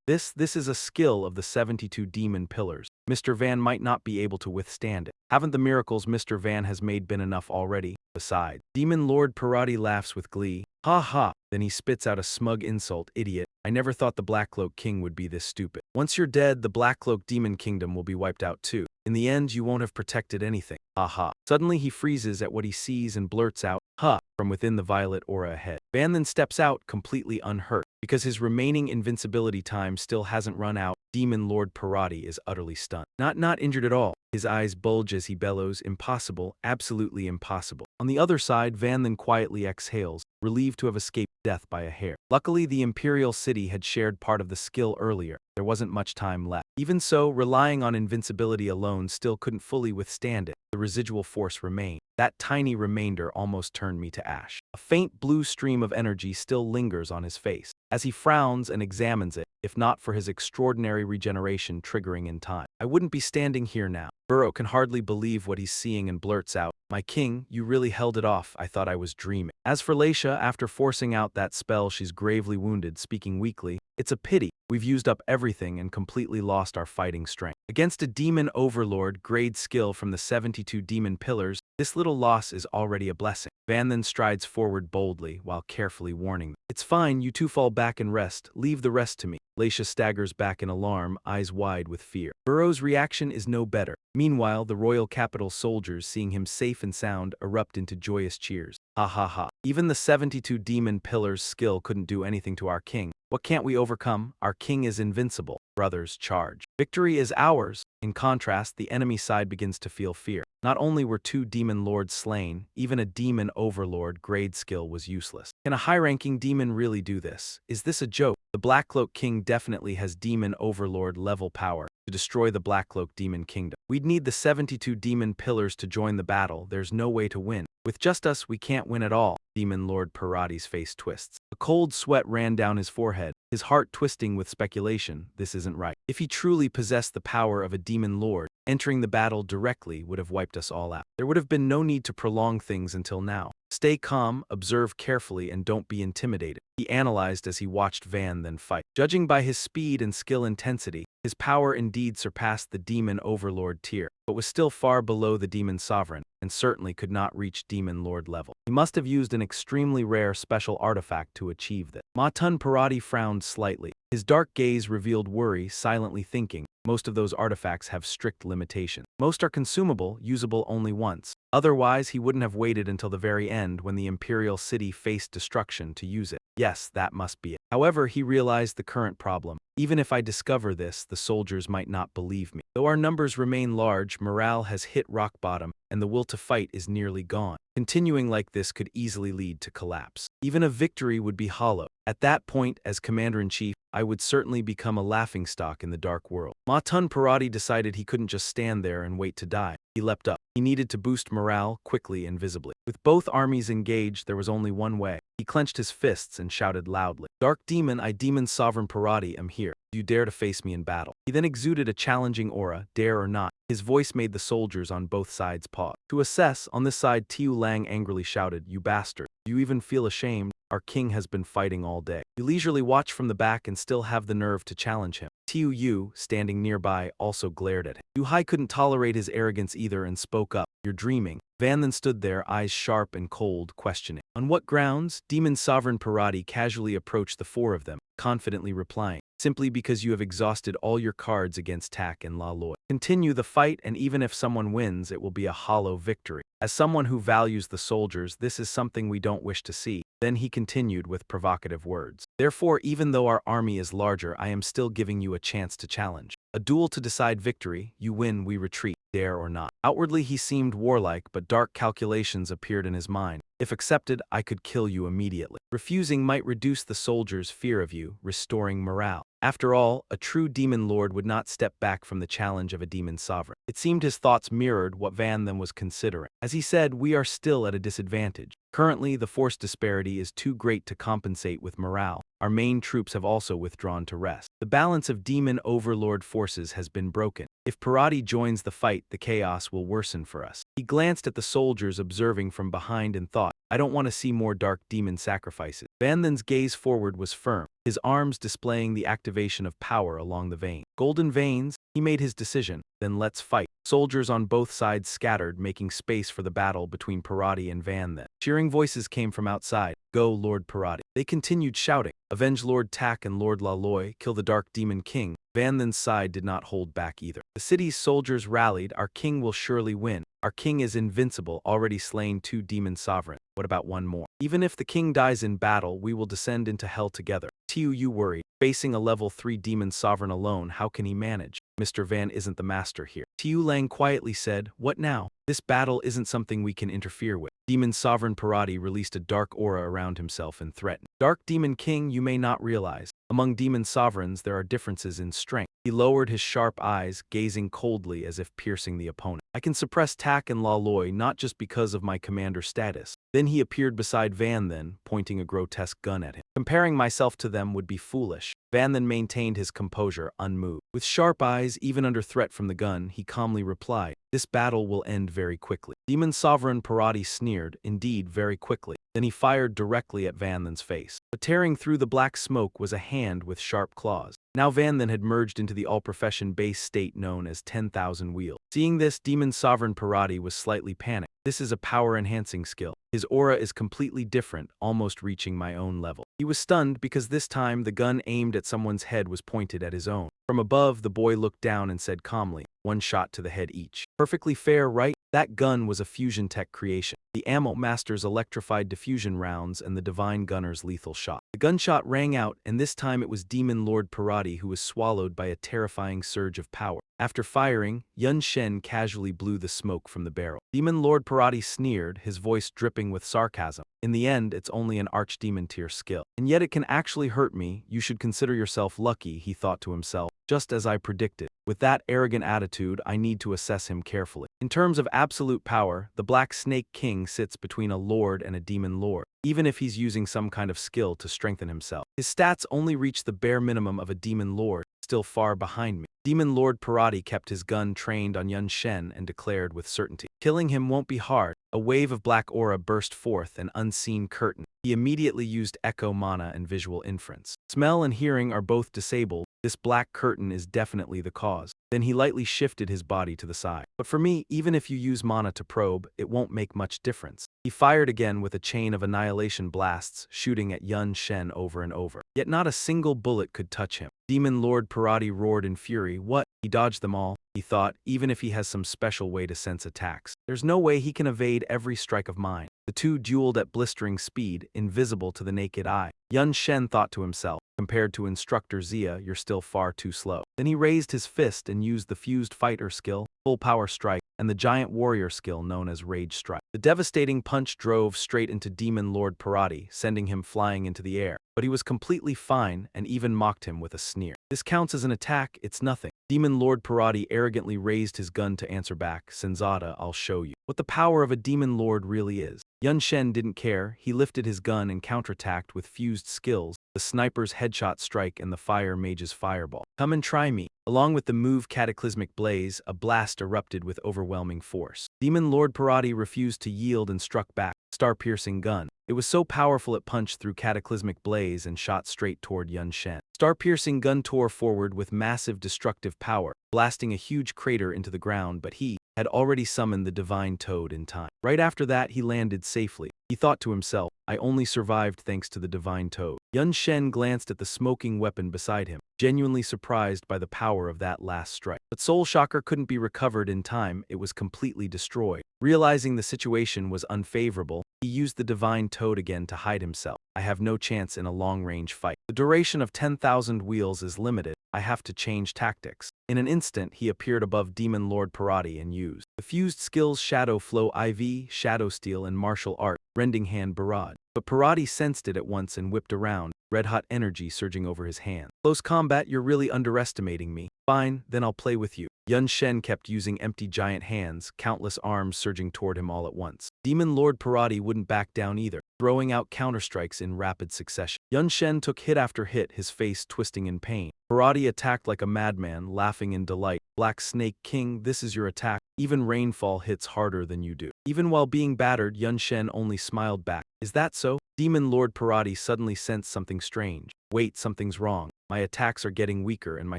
This is a skill of the 72 demon pillars. Mr. Van might not be able to withstand it. Haven't the miracles Mr. Van has made been enough already? Besides, Demon Lord Parati laughs with glee. Ha ha. Then he spits out a smug insult. Idiot. I never thought the Black Cloak King would be this stupid. Once you're dead, the Black Cloak Demon Kingdom will be wiped out too. In the end, you won't have protected anything. Ha ha. Suddenly he freezes at what he sees and blurts out, "Huh," from within the violet aura ahead. Van then steps out, completely unhurt. Because his remaining invincibility time still hasn't run out, Demon Lord Parati is utterly stunned. Not injured at all. His eyes bulge as he bellows, impossible, absolutely impossible. On the other side, Van then quietly exhales, relieved to have escaped death by a hair. Luckily, the Imperial City had shared part of the skill earlier. There wasn't much time left. Even so, relying on invincibility alone still couldn't fully withstand it. The residual force remained. That tiny remainder almost turned me to ash. A faint blue stream of energy still lingers on his face, as he frowns and examines it, if not for his extraordinary regeneration triggering in time. I wouldn't be standing here now. Burrow can hardly believe what he's seeing and blurts out, "My king, you really held it off. I thought I was dreaming." As for Leisha, after forcing out that spell, she's gravely wounded, speaking weakly. It's a pity. We've used up everything and completely lost our fighting strength. Against a demon overlord grade skill from the 72 demon pillars, this little loss is already a blessing. Van then strides forward boldly while carefully warning them. It's fine, you two fall back and rest. Leave the rest to me. Leisha staggers back in alarm, eyes wide with fear. Burrow's reaction is no better. Meanwhile, the royal capital soldiers, seeing him safe and sound, erupt into joyous cheers. Ha ha ha. Even the 72 demon pillars' skill couldn't do anything to our king. What can't we overcome? Our king is invincible. Brothers, charge. Victory is ours. In contrast, the enemy side begins to feel fear. Not only were 2 demon lords slain, even a demon overlord grade skill was useless. Can a high-ranking demon really do this? Is this a joke? The Black Cloak King definitely has demon overlord level power to destroy the Black Cloak Demon Kingdom. We'd need the 72 demon pillars to join the battle. There's no way to win. With just us, we can't win at all. Demon Lord Parati's face twists. A cold sweat ran down his forehead, his heart twisting with speculation. This isn't right. If he truly possessed the power of a demon lord, entering the battle directly would have wiped us all out. There would have been no need to prolong things until now. Stay calm, observe carefully, and don't be intimidated. He analyzed as he watched Van then fight. Judging by his speed and skill intensity, his power indeed surpassed the demon overlord tier, but was still far below the demon sovereign, and certainly could not reach demon lord level. He must have used an extremely rare special artifact to achieve this. Matun Parati frowned slightly. His dark gaze revealed worry, silently thinking, most of those artifacts have strict limitations. Most are consumable, usable only once. Otherwise, he wouldn't have waited until the very end when the Imperial City faced destruction to use it. Yes, that must be it. However, he realized the current problem. Even if I discover this, the soldiers might not believe me. Though our numbers remain large, morale has hit rock bottom, and the will to fight is nearly gone. Continuing like this could easily lead to collapse. Even a victory would be hollow. At that point, as Commander-in-Chief, I would certainly become a laughingstock in the dark world. Matun Parati decided he couldn't just stand there and wait to die. He leapt up. He needed to boost morale quickly and visibly. With both armies engaged, there was only one way. He clenched his fists and shouted loudly, "Dark Demon, I Demon Sovereign Parati am here. Do you dare to face me in battle?" He then exuded a challenging aura, dare or not. His voice made the soldiers on both sides pause. To assess, on this side Tiu Lang angrily shouted, "You bastard. Do you even feel ashamed? Our king has been fighting all day. You leisurely watch from the back and still have the nerve to challenge him." Tiu Yu, standing nearby, also glared at him. Yu Hai couldn't tolerate his arrogance either and spoke up, "You're dreaming." Van then stood there, eyes sharp and cold, questioning. "On what grounds?" Demon Sovereign Parati casually approached the four of them, confidently replying, "Simply because you have exhausted all your cards against Tak and La Loi. Continue the fight, and even if someone wins, it will be a hollow victory. As someone who values the soldiers, this is something we don't wish to see." Then he continued with provocative words. "Therefore, even though our army is larger, I am still giving you a chance to challenge. A duel to decide victory. You win, we retreat, dare or not." Outwardly he seemed warlike, but dark calculations appeared in his mind. "If accepted, I could kill you immediately. Refusing might reduce the soldiers' fear of you, restoring morale. After all, a true demon lord would not step back from the challenge of a demon sovereign." It seemed his thoughts mirrored what Van then was considering. As he said, "We are still at a disadvantage. Currently, the force disparity is too great to compensate with morale. Our main troops have also withdrawn to rest. The balance of demon overlord forces has been broken. If Parati joins the fight, the chaos will worsen for us." He glanced at the soldiers observing from behind and thought, "I don't want to see more dark demon sacrifices." Van Then's gaze forward was firm, his arms displaying the activation of power along the vein. "Golden veins." He made his decision. "Then let's fight." Soldiers on both sides scattered, making space for the battle between Parati and Van Then. Cheering voices came from outside. "Go, Lord Parati." They continued shouting, "Avenge Lord Tak and Lord La Loi, kill the Dark Demon King." Van Then's side did not hold back either. The city's soldiers rallied. "Our king will surely win. Our king is invincible, already slain 2 demon sovereigns. What about one more? Even if the king dies in battle, we will descend into hell together." Tiu Yu worried. Facing a level 3 demon sovereign alone, how can he manage? "Mr. Van isn't the master here." Tiu Lang quietly said, "What now? This battle isn't something we can interfere with." Demon Sovereign Parati released a dark aura around himself and threatened, "Dark Demon King, you may not realize. Among demon sovereigns there are differences in strength." He lowered his sharp eyes, gazing coldly as if piercing the opponent. "I can suppress Tak and La Loi not just because of my commander status." Then he appeared beside Van Then, pointing a grotesque gun at him. "Comparing myself to them would be foolish." Van Then maintained his composure, unmoved. With sharp eyes, even under threat from the gun, he calmly replied, "This battle will end very quickly." Demon Sovereign Parati sneered, "Indeed, very quickly." Then he fired directly at Van Then's face. But tearing through the black smoke was a hand with sharp claws. Now Van Then had merged into the all-profession base state known as 10,000 Wheel. Seeing this, Demon Sovereign Parati was slightly panicked. "This is a power-enhancing skill. His aura is completely different, almost reaching my own level." He was stunned because this time the gun aimed at someone's head was pointed at his own. From above, the boy looked down and said calmly, "1 shot to the head each. Perfectly fair, right?" That gun was a fusion tech creation. The Ammo Master's electrified diffusion rounds and the Divine Gunner's lethal shot. The gunshot rang out, and this time it was Demon Lord Parati who was swallowed by a terrifying surge of power. After firing, Yun Shen casually blew the smoke from the barrel. Demon Lord Parati sneered, his voice dripping with sarcasm. "In the end, it's only an archdemon tier skill. And yet it can actually hurt me. You should consider yourself lucky," he thought to himself. "Just as I predicted. With that arrogant attitude, I need to assess him carefully." In terms of absolute power, the Black Snake King sits between a lord and a demon lord, even if he's using some kind of skill to strengthen himself. His stats only reach the bare minimum of a demon lord, still far behind me. Demon Lord Parati kept his gun trained on Yun Shen and declared with certainty, "Killing him won't be hard." A wave of black aura burst forth, an unseen curtain. He immediately used echo mana and visual inference. Smell and hearing are both disabled. This black curtain is definitely the cause. Then he lightly shifted his body to the side. "But for me, even if you use mana to probe, it won't make much difference." He fired again with a chain of annihilation blasts, shooting at Yun Shen over and over. Yet not a single bullet could touch him. Demon Lord Parati roared in fury. "What? He dodged them all," he thought, "even if he has some special way to sense attacks. There's no way he can evade every strike of mine." The two dueled at blistering speed, invisible to the naked eye. Yun Shen thought to himself, compared to instructor Zia, you're still far too slow. Then he raised his fist and used the fused fighter skill, full power strike, and the giant warrior skill known as rage strike. The devastating punch drove straight into Demon Lord Parati, sending him flying into the air. But he was completely fine and even mocked him with a sneer. This counts as an attack, it's nothing. Demon Lord Parati arrogantly raised his gun to answer back, Senzada, I'll show you what the power of a demon lord really is. Yun Shen didn't care, he lifted his gun and counterattacked with fused skills, the sniper's headshot strike and the fire mage's fireball. Come and try me. Along with the move Cataclysmic Blaze, a blast erupted with overwhelming force. Demon Lord Parati refused to yield and struck back, star-piercing gun. It was so powerful it punched through Cataclysmic Blaze and shot straight toward Yun Shen. Star-piercing gun tore forward with massive destructive power, blasting a huge crater into the ground, but he had already summoned the Divine Toad in time. Right after that, he landed safely. He thought to himself, I only survived thanks to the Divine Toad. Yun Shen glanced at the smoking weapon beside him, genuinely surprised by the power of that last strike. But Soul Shocker couldn't be recovered in time, it was completely destroyed. Realizing the situation was unfavorable, he used the Divine Toad again to hide himself. I have no chance in a long-range fight. The duration of 10,000 wheels is limited, I have to change tactics. In an instant, he appeared above Demon Lord Parati and used the fused skills Shadow Flow IV, Shadow Steel and Martial Art, Rending Hand Barrage. But Parati sensed it at once and whipped around, red-hot energy surging over his hand. Close combat, you're really underestimating me. Fine, then I'll play with you. Yun Shen kept using empty giant hands, countless arms surging toward him all at once. Demon Lord Parati wouldn't back down either, throwing out counterstrikes in rapid succession. Yun Shen took hit after hit, his face twisting in pain. Parati attacked like a madman, laughing in delight. Black Snake King, this is your attack. Even rainfall hits harder than you do. Even while being battered, Yun Shen only smiled back. Is that so? Demon Lord Parati suddenly sensed something strange. Wait, something's wrong. My attacks are getting weaker and my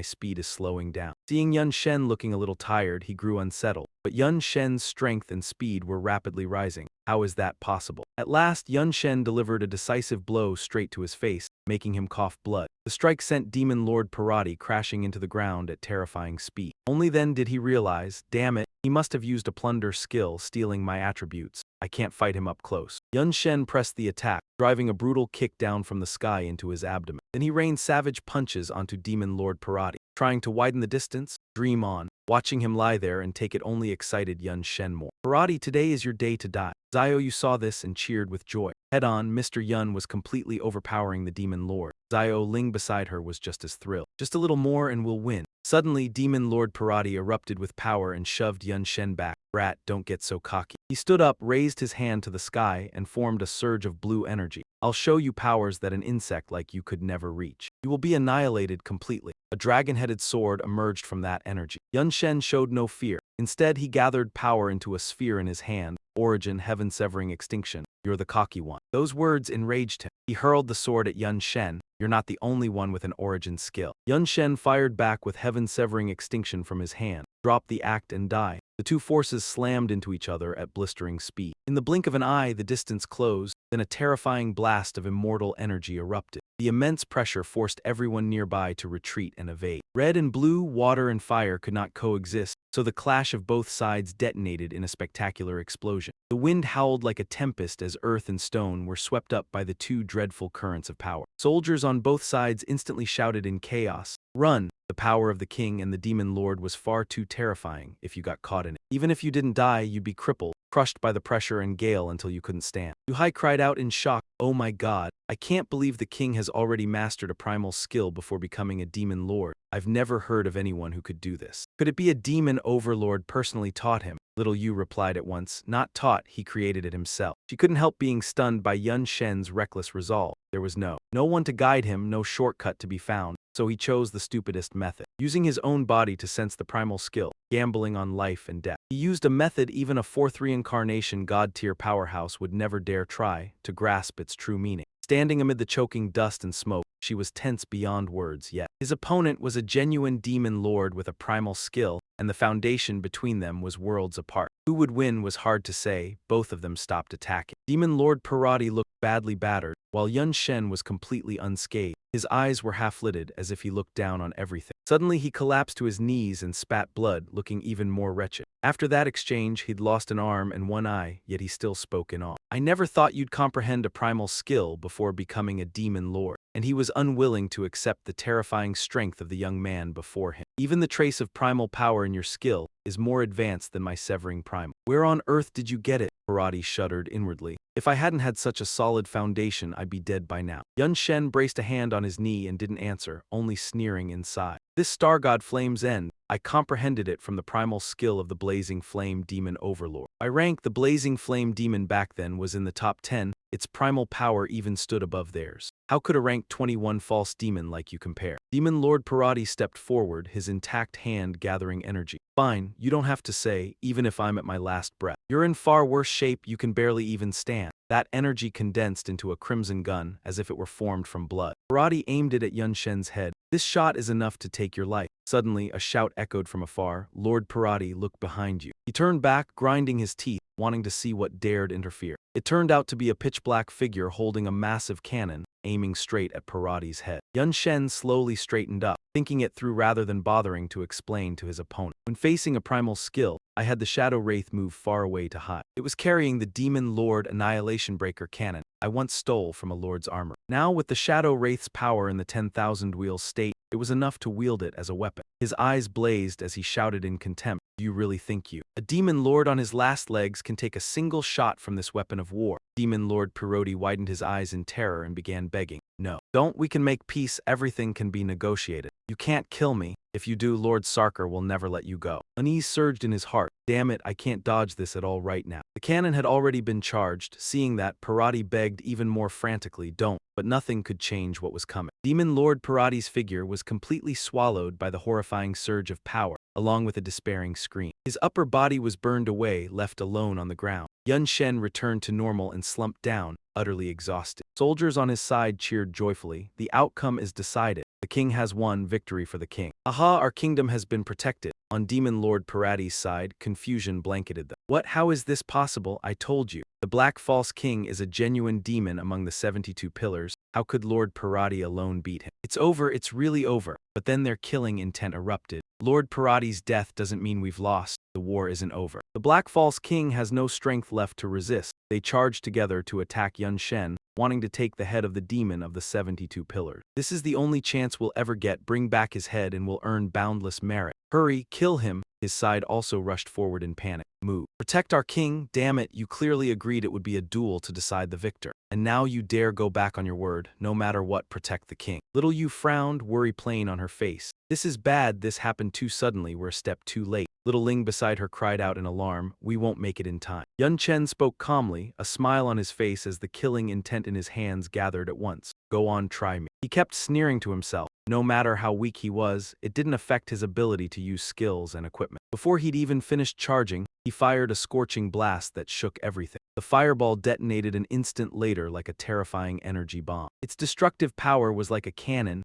speed is slowing down. Seeing Yun Shen looking a little tired, he grew unsettled. But Yun Shen's strength and speed were rapidly rising. How is that possible? At last, Yun Shen delivered a decisive blow straight to his face, making him cough blood. The strike sent Demon Lord Parati crashing into the ground at terrifying speed. Only then did he realize, damn it, he must have used a plunder skill, stealing my attributes. I can't fight him up close. Yun Shen pressed the attack, driving a brutal kick down from the sky into his abdomen. Then he rained savage punches onto Demon Lord Parati. Trying to widen the distance? Dream on. Watching him lie there and take it only excited Yun Shen more. Parati, today is your day to die. Zio, you saw this and cheered with joy. Head on, Mr. Yun was completely overpowering the Demon Lord. Zio Ling beside her was just as thrilled. Just a little more and we'll win. Suddenly, Demon Lord Parati erupted with power and shoved Yun Shen back. Brat, don't get so cocky. He stood up, raised his hand to the sky, and formed a surge of blue energy. I'll show you powers that an insect like you could never reach. You will be annihilated completely. A dragon-headed sword emerged from that energy. Yun Shen showed no fear. Instead, he gathered power into a sphere in his hand. Origin, heaven-severing extinction. You're the cocky one. Those words enraged him. He hurled the sword at Yun Shen. You're not the only one with an origin skill. Yun Shen fired back with heaven-severing extinction from his hand. Drop the act and die. The two forces slammed into each other at blistering speed. In the blink of an eye, the distance closed, then a terrifying blast of immortal energy erupted. The immense pressure forced everyone nearby to retreat and evade. Red and blue, water and fire could not coexist, so the clash of both sides detonated in a spectacular explosion. The wind howled like a tempest as earth and stone were swept up by the two dreadful currents of power. Soldiers on both sides instantly shouted in chaos, "Run!" The power of the king and the demon lord was far too terrifying if you got caught in it. Even if you didn't die, you'd be crippled, crushed by the pressure and gale until you couldn't stand. Yuhai cried out in shock, "Oh my god, I can't believe the king has already mastered a primal skill before becoming a demon lord. I've never heard of anyone who could do this. Could it be a demon overlord personally taught him?" Little Yu replied at once, "Not taught, he created it himself." She couldn't help being stunned by Yun Shen's reckless resolve. There was no one to guide him, no shortcut to be found, so he chose the stupidest method. Using his own body to sense the primal skill, gambling on life and death. He used a method even a fourth reincarnation god-tier powerhouse would never dare try to grasp its true meaning. Standing amid the choking dust and smoke, she was tense beyond words, yet his opponent was a genuine demon lord with a primal skill, and the foundation between them was worlds apart. Who would win was hard to say, both of them stopped attacking. Demon Lord Parati looked badly battered, while Yun Shen was completely unscathed. His eyes were half-lidded as if he looked down on everything. Suddenly he collapsed to his knees and spat blood, looking even more wretched. After that exchange, he'd lost an arm and one eye, yet he still spoke in awe. I never thought you'd comprehend a primal skill before becoming a demon lord. And he was unwilling to accept the terrifying strength of the young man before him. Even the trace of primal power in your skill is more advanced than my severing primal. Where on earth did you get it? Parvati shuddered inwardly. If I hadn't had such a solid foundation, I'd be dead by now. Yun Shen braced a hand on his knee and didn't answer, only sneering inside. This star god flame's end, I comprehended it from the primal skill of the blazing flame demon overlord. By rank, the blazing flame demon back then was in the top 10, its primal power even stood above theirs. How could a rank 21 false demon like you compare? Demon Lord Parvati stepped forward, his intact hand gathering energy. Fine, you don't have to say, even if I'm at my last breath. You're in far worse shape, you can barely even stand. That energy condensed into a crimson gun, as if it were formed from blood. Parvati aimed it at Yun Shen's head. This shot is enough to take your life. Suddenly, a shout echoed from afar. Lord Parvati, look behind you. He turned back, grinding his teeth, wanting to see what dared interfere. It turned out to be a pitch-black figure holding a massive cannon, aiming straight at Parvati's head. Yun Shen slowly straightened up, thinking it through rather than bothering to explain to his opponent. When facing a primal skill, I had the Shadow Wraith move far away to hide. It was carrying the Demon Lord Annihilation Breaker cannon I once stole from a lord's armor. Now, with the Shadow Wraith's power in the 10,000 wheel state, it was enough to wield it as a weapon. His eyes blazed as he shouted in contempt, "Do you really think a demon lord on his last legs can take a single shot from this weapon of war?" Demon Lord Parvati widened his eyes in terror and began begging. "No. Don't, we can make peace, everything can be negotiated. You can't kill me. If you do, Lord Sarkar will never let you go." Unease surged in his heart. Damn it, I can't dodge this at all right now. The cannon had already been charged. Seeing that, Parvati begged even more frantically, "Don't," but nothing could change what was coming. Demon Lord Parvati's figure was completely swallowed by the horrifying surge of power, along with a despairing scream. His upper body was burned away, left alone on the ground. Yun Shen returned to normal and slumped down, utterly exhausted. Soldiers on his side cheered joyfully. The outcome is decided. The king has won, victory for the king. Aha, our kingdom has been protected. On Demon Lord Parvati's side, confusion blanketed them. What? How is this possible? I told you. The Black False King is a genuine demon among the 72 pillars. How could Lord Parvati alone beat him? It's over, it's really over. But then their killing intent erupted. Lord Parvati's death doesn't mean we've lost. The war isn't over. The Black False King has no strength left to resist. They charged together to attack Yun Shen, wanting to take the head of the demon of the 72 pillars. This is the only chance we'll ever get. Bring back his head and we'll earn boundless merit. Hurry, kill him. His side also rushed forward in panic. Move. Protect our king? Damn it, you clearly agreed it would be a duel to decide the victor. And now you dare go back on your word. No matter what, protect the king. Little Yu frowned, worry plain on her face. This is bad, this happened too suddenly, we're a step too late. Little Ling beside her cried out in alarm, we won't make it in time. Yun Chen spoke calmly, a smile on his face as the killing intent in his hands gathered at once. Go on, try me. He kept sneering to himself. No matter how weak he was, it didn't affect his ability to use skills and equipment. Before he'd even finished charging, he fired a scorching blast that shook everything. The fireball detonated an instant later like a terrifying energy bomb. Its destructive power was like a cannon,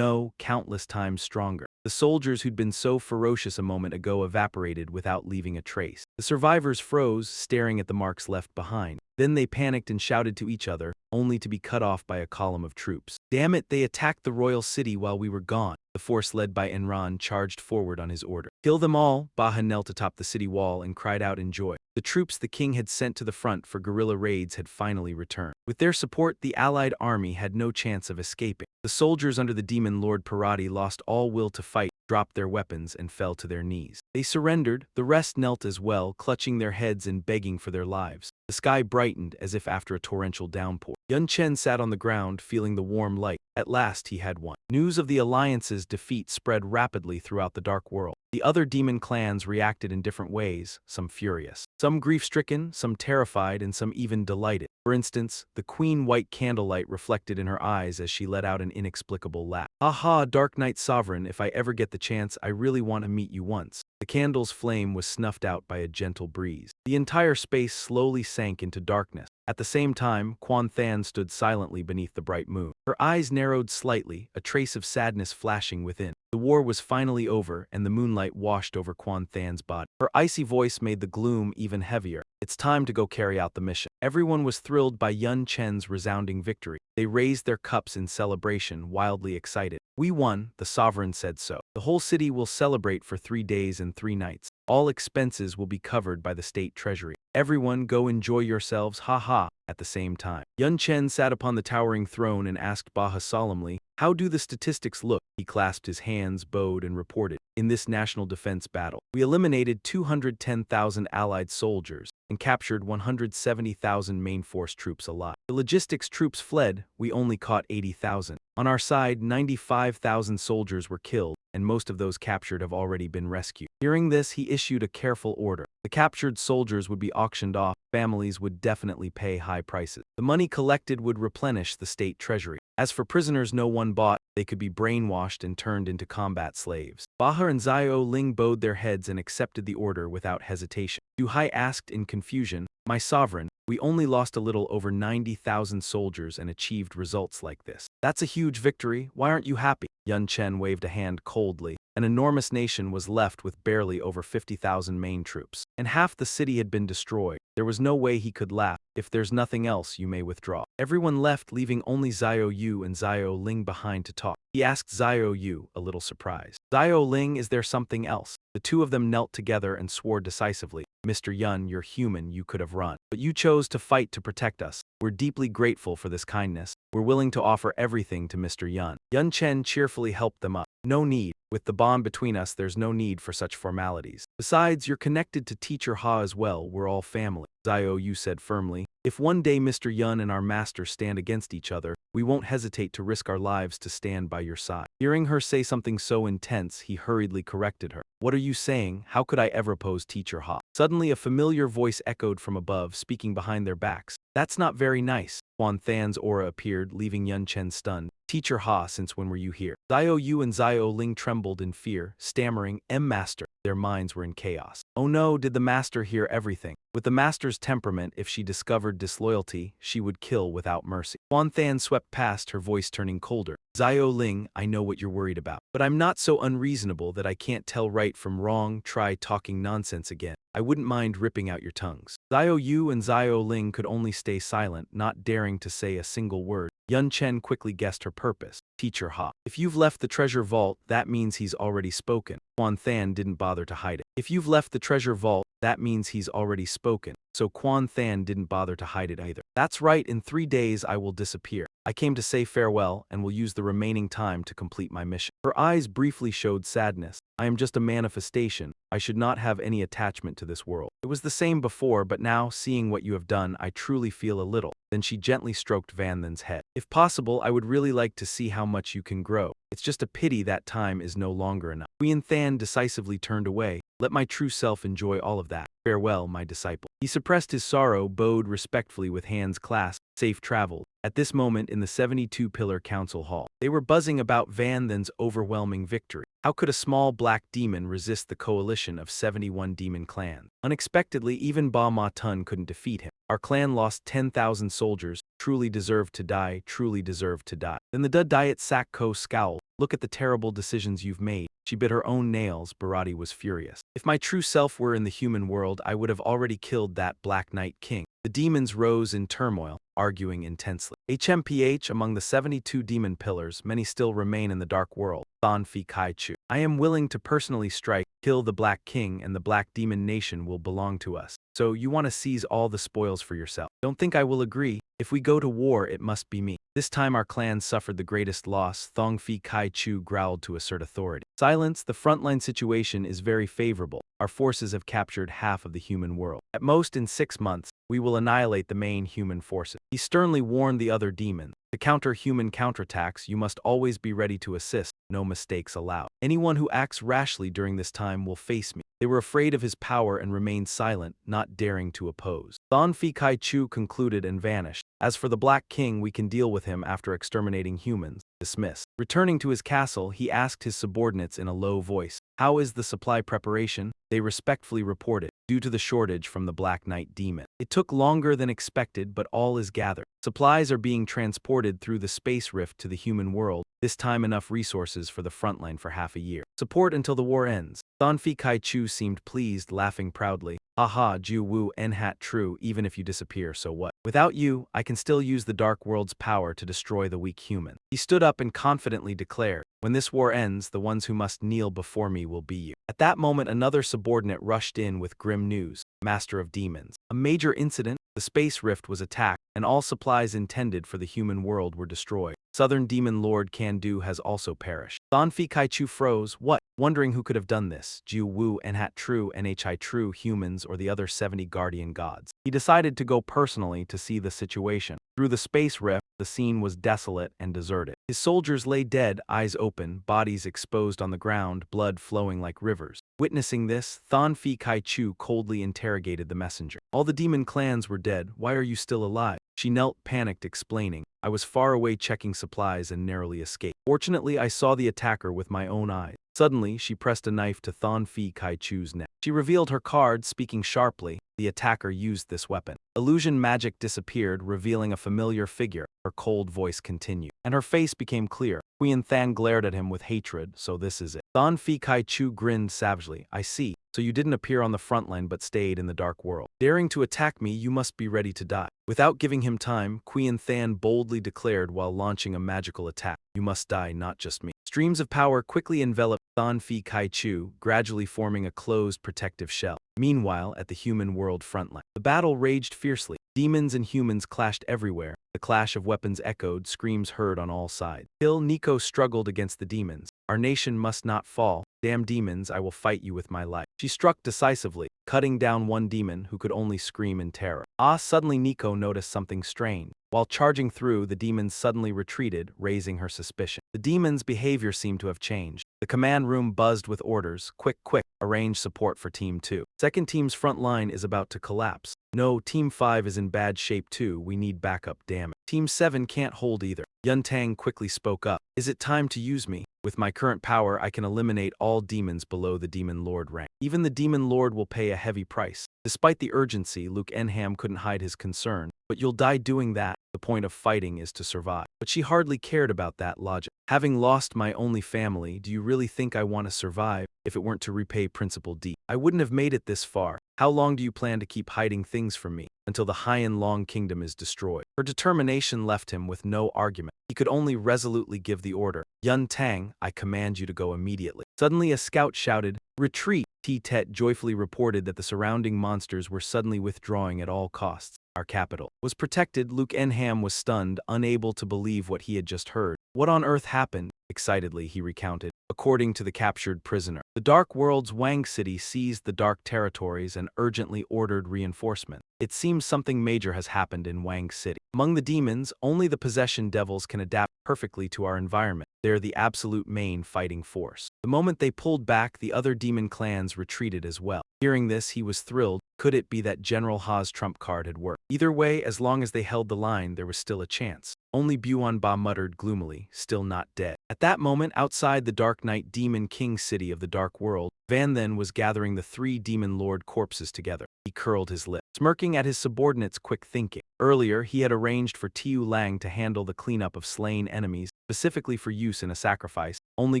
countless times stronger. The soldiers who'd been so ferocious a moment ago evaporated without leaving a trace. The survivors froze, staring at the marks left behind. Then they panicked and shouted to each other, only to be cut off by a column of troops. Damn it, they attacked the royal city while we were gone. The force led by Enran charged forward on his order. Kill them all! Baha knelt atop the city wall and cried out in joy. The troops the king had sent to the front for guerrilla raids had finally returned. With their support, the allied army had no chance of escaping. The soldiers under the demon Lord Parvati lost all will to fight, dropped their weapons, and fell to their knees. They surrendered, the rest knelt as well, clutching their heads and begging for their lives. The sky brightened as if after a torrential downpour. Yun Chen sat on the ground, feeling the warm light. At last he had won. News of the Alliance's defeat spread rapidly throughout the Dark World. The other demon clans reacted in different ways, some furious, some grief-stricken, some terrified, and some even delighted. For instance, the Queen White candlelight reflected in her eyes as she let out an inexplicable laugh. "Aha, Dark Knight Sovereign, if I ever get the chance, I really want to meet you once." The candle's flame was snuffed out by a gentle breeze. The entire space slowly sank into darkness. At the same time, Quan Than stood silently beneath the bright moon. Her eyes narrowed slightly, a trace of sadness flashing within. The war was finally over, and the moonlight washed over Quan Than's body. Her icy voice made the gloom even heavier. It's time to go carry out the mission. Everyone was thrilled by Yun Chen's resounding victory. They raised their cups in celebration, wildly excited. We won, the sovereign said so. The whole city will celebrate for 3 days and 3 nights. All expenses will be covered by the state treasury. Everyone go enjoy yourselves, ha ha. At the same time, Yun Chen sat upon the towering throne and asked Baha solemnly, "How do the statistics look?" He clasped his hands, bowed, and reported, "In this national defense battle, we eliminated 210,000 Allied soldiers and captured 170,000 main force troops alive. The logistics troops fled, we only caught 80,000. On our side, 95,000 soldiers were killed, and most of those captured have already been rescued." Hearing this, he issued a careful order. The captured soldiers would be auctioned off. Families would definitely pay high prices. The money collected would replenish the state treasury. As for prisoners no one bought, they could be brainwashed and turned into combat slaves. Baha and Xiao Ling bowed their heads and accepted the order without hesitation. Du Hai asked in confusion, "My sovereign, we only lost a little over 90,000 soldiers and achieved results like this. That's a huge victory, why aren't you happy?" Yun Chen waved a hand coldly. An enormous nation was left with barely over 50,000 main troops, and half the city had been destroyed. There was no way he could laugh. "If there's nothing else, you may withdraw." Everyone left, leaving only Xiao Yu and Xiao Ling behind to talk. He asked Xiao Yu, a little surprised, "Xiao Ling, is there something else?" The two of them knelt together and swore decisively, "Mr. Yun, you're human, you could have run. But you chose to fight to protect us. We're deeply grateful for this kindness. We're willing to offer everything to Mr. Yun." Yun Chen cheerfully helped them up. "No need. With the bond between us, there's no need for such formalities. Besides, you're connected to Teacher Ha as well, we're all family." Xiao Yu said firmly, "If one day Mr. Yun and our master stand against each other, we won't hesitate to risk our lives to stand by your side." Hearing her say something so intense, he hurriedly corrected her. "What are you saying? How could I ever oppose Teacher Ha?" Suddenly a familiar voice echoed from above, speaking behind their backs. "That's not very nice." Quan Than's aura appeared, leaving Yun Chen stunned. "Teacher Ha, since when were you here?" Xiao Yu and Xiao Ling trembled in fear, stammering, "Master." Their minds were in chaos. Oh no, did the master hear everything? With the master's temperament, if she discovered disloyalty, she would kill without mercy. Quan Than swept past, her voice turning colder. "Xiao Ling, I know what you're worried about, but I'm not so unreasonable that I can't tell right from wrong. Try talking nonsense again. I wouldn't mind ripping out your tongues." Xiao Yu and Xiao Ling could only stay silent, not daring to say a single word. Yun Chen quickly guessed her purpose. "Teacher Ha, if you've left the treasure vault, that means he's already spoken." Quan Than didn't bother to hide it. "If you've left the treasure vault, that means he's already spoken." So Quan Than didn't bother to hide it either. "That's right, in 3 days I will disappear. I came to say farewell and will use the remaining time to complete my mission." Her eyes briefly showed sadness. "I am just a manifestation. I should not have any attachment to this world. It was the same before, but now, seeing what you have done, I truly feel a little." Then she gently stroked Van Than's head. "If possible, I would really like to see how much you can grow. It's just a pity that time is no longer enough." Huyen Than decisively turned away. "Let my true self enjoy all of that. Farewell, my disciple." He suppressed his sorrow, bowed respectfully with hands clasped. Safe travel. At this moment in the 72-pillar council hall, they were buzzing about Van Than's overwhelming victory. How could a small black demon resist the coalition of 71 demon clans? Unexpectedly, even Ba Ma Tun couldn't defeat him. "Our clan lost 10,000 soldiers, truly deserved to die, truly deserved to die." Then the Diet Sak Ko scowled. "Look at the terrible decisions you've made." She bit her own nails. Bharati was furious. "If my true self were in the human world, I would have already killed that Black Knight King." The demons rose in turmoil, arguing intensely. HMPH, among the 72 demon pillars, many still remain in the dark world. Than Fi Kai Chu. "I am willing to personally strike, kill the Black King, and the Black Demon Nation will belong to us. So you want to seize all the spoils for yourself. Don't think I will agree. If we go to war, it must be me. This time our clan suffered the greatest loss." Thong Fi Kai Chu growled to assert authority. "Silence, the frontline situation is very favorable. Our forces have captured half of the human world. At most in 6 months, we will annihilate the main human forces." He sternly warned the other demons. "To counter human counterattacks, you must always be ready to assist. No mistakes allowed. Anyone who acts rashly during this time will face me." They were afraid of his power and remained silent, not daring to oppose. Than Fi Kai Chu concluded and vanished. "As for the Black King, we can deal with him after exterminating humans." Dismissed. Returning to his castle, he asked his subordinates in a low voice, "How is the supply preparation?" They respectfully reported, "Due to the shortage from the Black Knight demon. It took longer than expected, but all is gathered. Supplies are being transported through the space rift to the human world, this time enough resources for the frontline for half a year. Support until the war ends." Thonfi Kai Chu seemed pleased, laughing proudly. Haha, Ju Wu En Hat true, even if you disappear, so what? Without you, I can still use the dark world's power to destroy the weak human. He stood up and confidently declared, when this war ends, the ones who must kneel before me will be you. At that moment, another subordinate rushed in with grim news. Master of Demons. A major incident, the space rift was attacked, and all supplies intended for the human world were destroyed. Southern Demon Lord Kandu has also perished. Thonfi Kai Chu froze, what? Wondering who could have done this, Ju Wu En Hat True, Nhi True, humans, or the other 70 guardian gods. He decided to go personally to see the situation. Through the space rift, the scene was desolate and deserted. His soldiers lay dead, eyes open, bodies exposed on the ground, blood flowing like rivers. Witnessing this, Thonfi Kai Chu coldly interrogated the messenger. All the demon clans were dead, why are you still alive? She knelt, panicked, explaining, I was far away checking supplies and narrowly escaped. Fortunately, I saw the attacker with my own eyes. Suddenly, she pressed a knife to Thonfi Kai Chu's neck. She revealed her card, speaking sharply. The attacker used this weapon. Illusion magic disappeared, revealing a familiar figure. Her cold voice continued, and her face became clear. Huyen Than glared at him with hatred, so this is it. Thonfi Kai Chu grinned savagely. I see. So you didn't appear on the front line but stayed in the dark world. Daring to attack me, you must be ready to die. Without giving him time, Huyen Than boldly declared while launching a magical attack. You must die, not just me. Streams of power quickly enveloped Thonfi Kai Chu, gradually forming a closed protective shell. Meanwhile, at the human world frontline, the battle raged fiercely. Demons and humans clashed everywhere. The clash of weapons echoed, screams heard on all sides. Till Nico struggled against the demons. Our nation must not fall. Damn demons, I will fight you with my life. She struck decisively, cutting down one demon who could only scream in terror. Suddenly Nico noticed something strange. While charging through, the demons suddenly retreated, raising her suspicion. The demons' behavior seemed to have changed. The command room buzzed with orders. Quick, quick, arrange support for Team 2. Second team's front line is about to collapse. No, Team 5 is in bad shape too, we need backup, damn it. Team 7 can't hold either. Yun Tang quickly spoke up. Is it time to use me? With my current power, I can eliminate all demons below the Demon Lord rank. Even the Demon Lord will pay a heavy price. Despite the urgency, Luke Enham couldn't hide his concern. But you'll die doing that. The point of fighting is to survive. But she hardly cared about that logic. Having lost my only family, do you really think I want to survive if it weren't to repay Principal D? I wouldn't have made it this far. How long do you plan to keep hiding things from me? Until the Haiyan Long Kingdom is destroyed. Her determination left him with no argument. He could only resolutely give the order. Yun Tang, I command you to go immediately. Suddenly a scout shouted, retreat. T-Tet joyfully reported that the surrounding monsters were suddenly withdrawing at all costs. Our capital was protected. Luke Enham was stunned, unable to believe what he had just heard. What on earth happened? Excitedly, he recounted. According to the captured prisoner, the Dark World's Wang City seized the Dark Territories and urgently ordered reinforcement. It seems something major has happened in Wang City. Among the demons, only the possession devils can adapt perfectly to our environment. They're the absolute main fighting force. The moment they pulled back, the other demon clans retreated as well. Hearing this, he was thrilled. Could it be that General Ha's trump card had worked? Either way, as long as they held the line, there was still a chance. Only Buon Ba muttered gloomily, still not dead. At that moment, outside the Dark Knight Demon King city of the Dark World, Van Then was gathering the 3 Demon Lord corpses together. He curled his lip, smirking at his subordinates' quick thinking. Earlier, he had arranged for Tiu Lang to handle the cleanup of slain enemies, specifically for use in a sacrifice. Only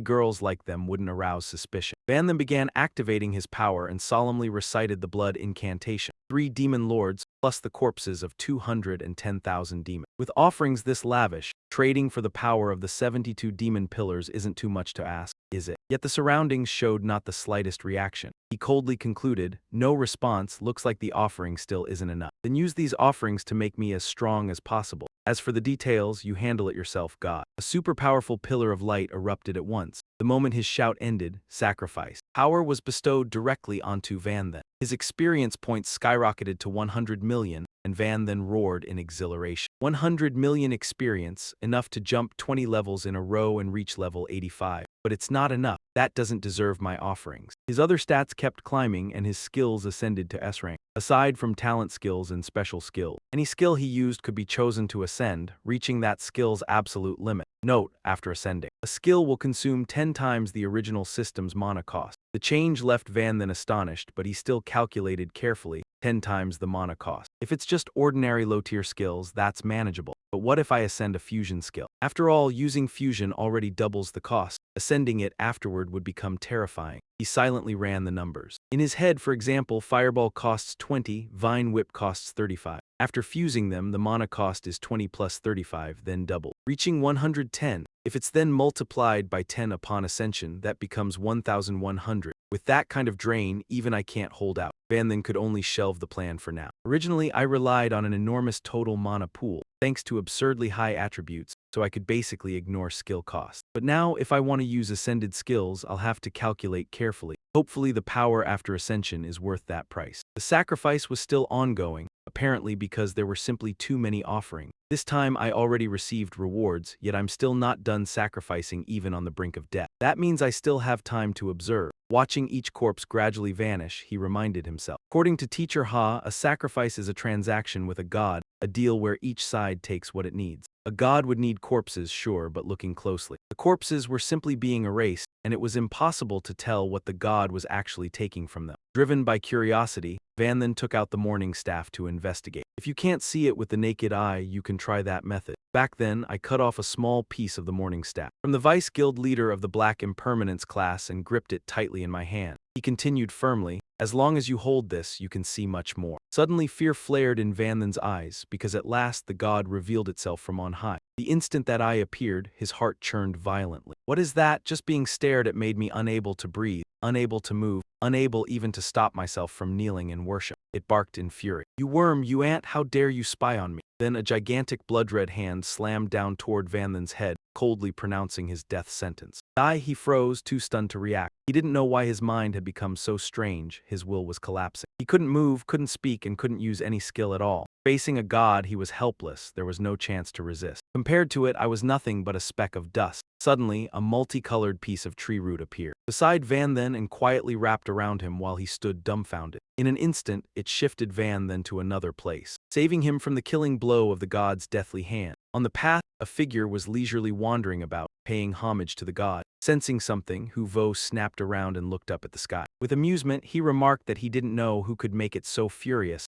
girls like them wouldn't arouse suspicion. Van Then began activating his power and solemnly recited the blood incantation. 3 demon lords, plus the corpses of 210,000 demons. With offerings this lavish, trading for the power of the 72 demon pillars isn't too much to ask, is it? Yet the surroundings showed not the slightest reaction. He coldly concluded, no response, looks like the offering still isn't enough. Then use these offerings to make me as strong as possible. As for the details, you handle it yourself, God. A super powerful pillar of light erupted at once. The moment his shout ended, sacrifice. Power was bestowed directly onto Van Then. His experience points skyrocketed to 100 million, and Van Then roared in exhilaration. 100 million experience, enough to jump 20 levels in a row and reach level 85. But it's not enough. That doesn't deserve my offerings. His other stats kept climbing and his skills ascended to S rank. Aside from talent skills and special skill, any skill he used could be chosen to ascend, reaching that skill's absolute limit. Note, after ascending, a skill will consume 10 times the original system's mana cost. The change left Van Then astonished, but he still calculated carefully, 10 times the mana cost. If it's just ordinary low-tier skills, that's manageable. But what if I ascend a fusion skill? After all, using fusion already doubles the cost. Ascending it afterward would become terrifying. He silently ran the numbers. In his head, for example, Fireball costs 20, Vine Whip costs 35. After fusing them, the mana cost is 20 plus 35, then double, reaching 110. If it's then multiplied by 10 upon ascension, that becomes 1,100. With that kind of drain, even I can't hold out. Van then could only shelve the plan for now. Originally, I relied on an enormous total mana pool, thanks to absurdly high attributes, so I could basically ignore skill costs. But now, if I want to use ascended skills, I'll have to calculate carefully. Hopefully the power after ascension is worth that price. The sacrifice was still ongoing, apparently because there were simply too many offerings. This time I already received rewards, yet I'm still not done sacrificing even on the brink of death. That means I still have time to observe. Watching each corpse gradually vanish, he reminded himself. According to Teacher Ha, a sacrifice is a transaction with a god, a deal where each side takes what it needs. A god would need corpses, sure, but looking closely, the corpses were simply being erased, and it was impossible to tell what the god was actually taking from them. Driven by curiosity, Van then took out the mourning staff to investigate. If you can't see it with the naked eye, you can try that method. Back then, I cut off a small piece of the mourning staff from the Vice Guild leader of the Black Impermanence class and gripped it tightly in my hand. He continued firmly, "As long as you hold this, you can see much more." Suddenly fear flared in Van Then's eyes, because at last the god revealed itself from on high. The instant that eye appeared, his heart churned violently. What is that? Just being stared at made me unable to breathe, unable to move, unable even to stop myself from kneeling in worship. It barked in fury. "You worm, you ant, how dare you spy on me?" Then a gigantic blood-red hand slammed down toward Van Then's head, coldly pronouncing his death sentence. He froze, too stunned to react. He didn't know why his mind had become so strange, his will was collapsing. He couldn't move, couldn't speak, and couldn't use any skill at all. Facing a god, he was helpless, there was no chance to resist. Compared to it, I was nothing but a speck of dust. Suddenly, a multicolored piece of tree root appeared beside Van Then and quietly wrapped around him while he stood dumbfounded. In an instant, it shifted Van Then to another place, saving him from the killing blow of the god's deathly hand. On the path, a figure was leisurely wandering about, paying homage to the god. Sensing something, Hu Vo snapped around and looked up at the sky. With amusement, he remarked that he didn't know who could make it so furious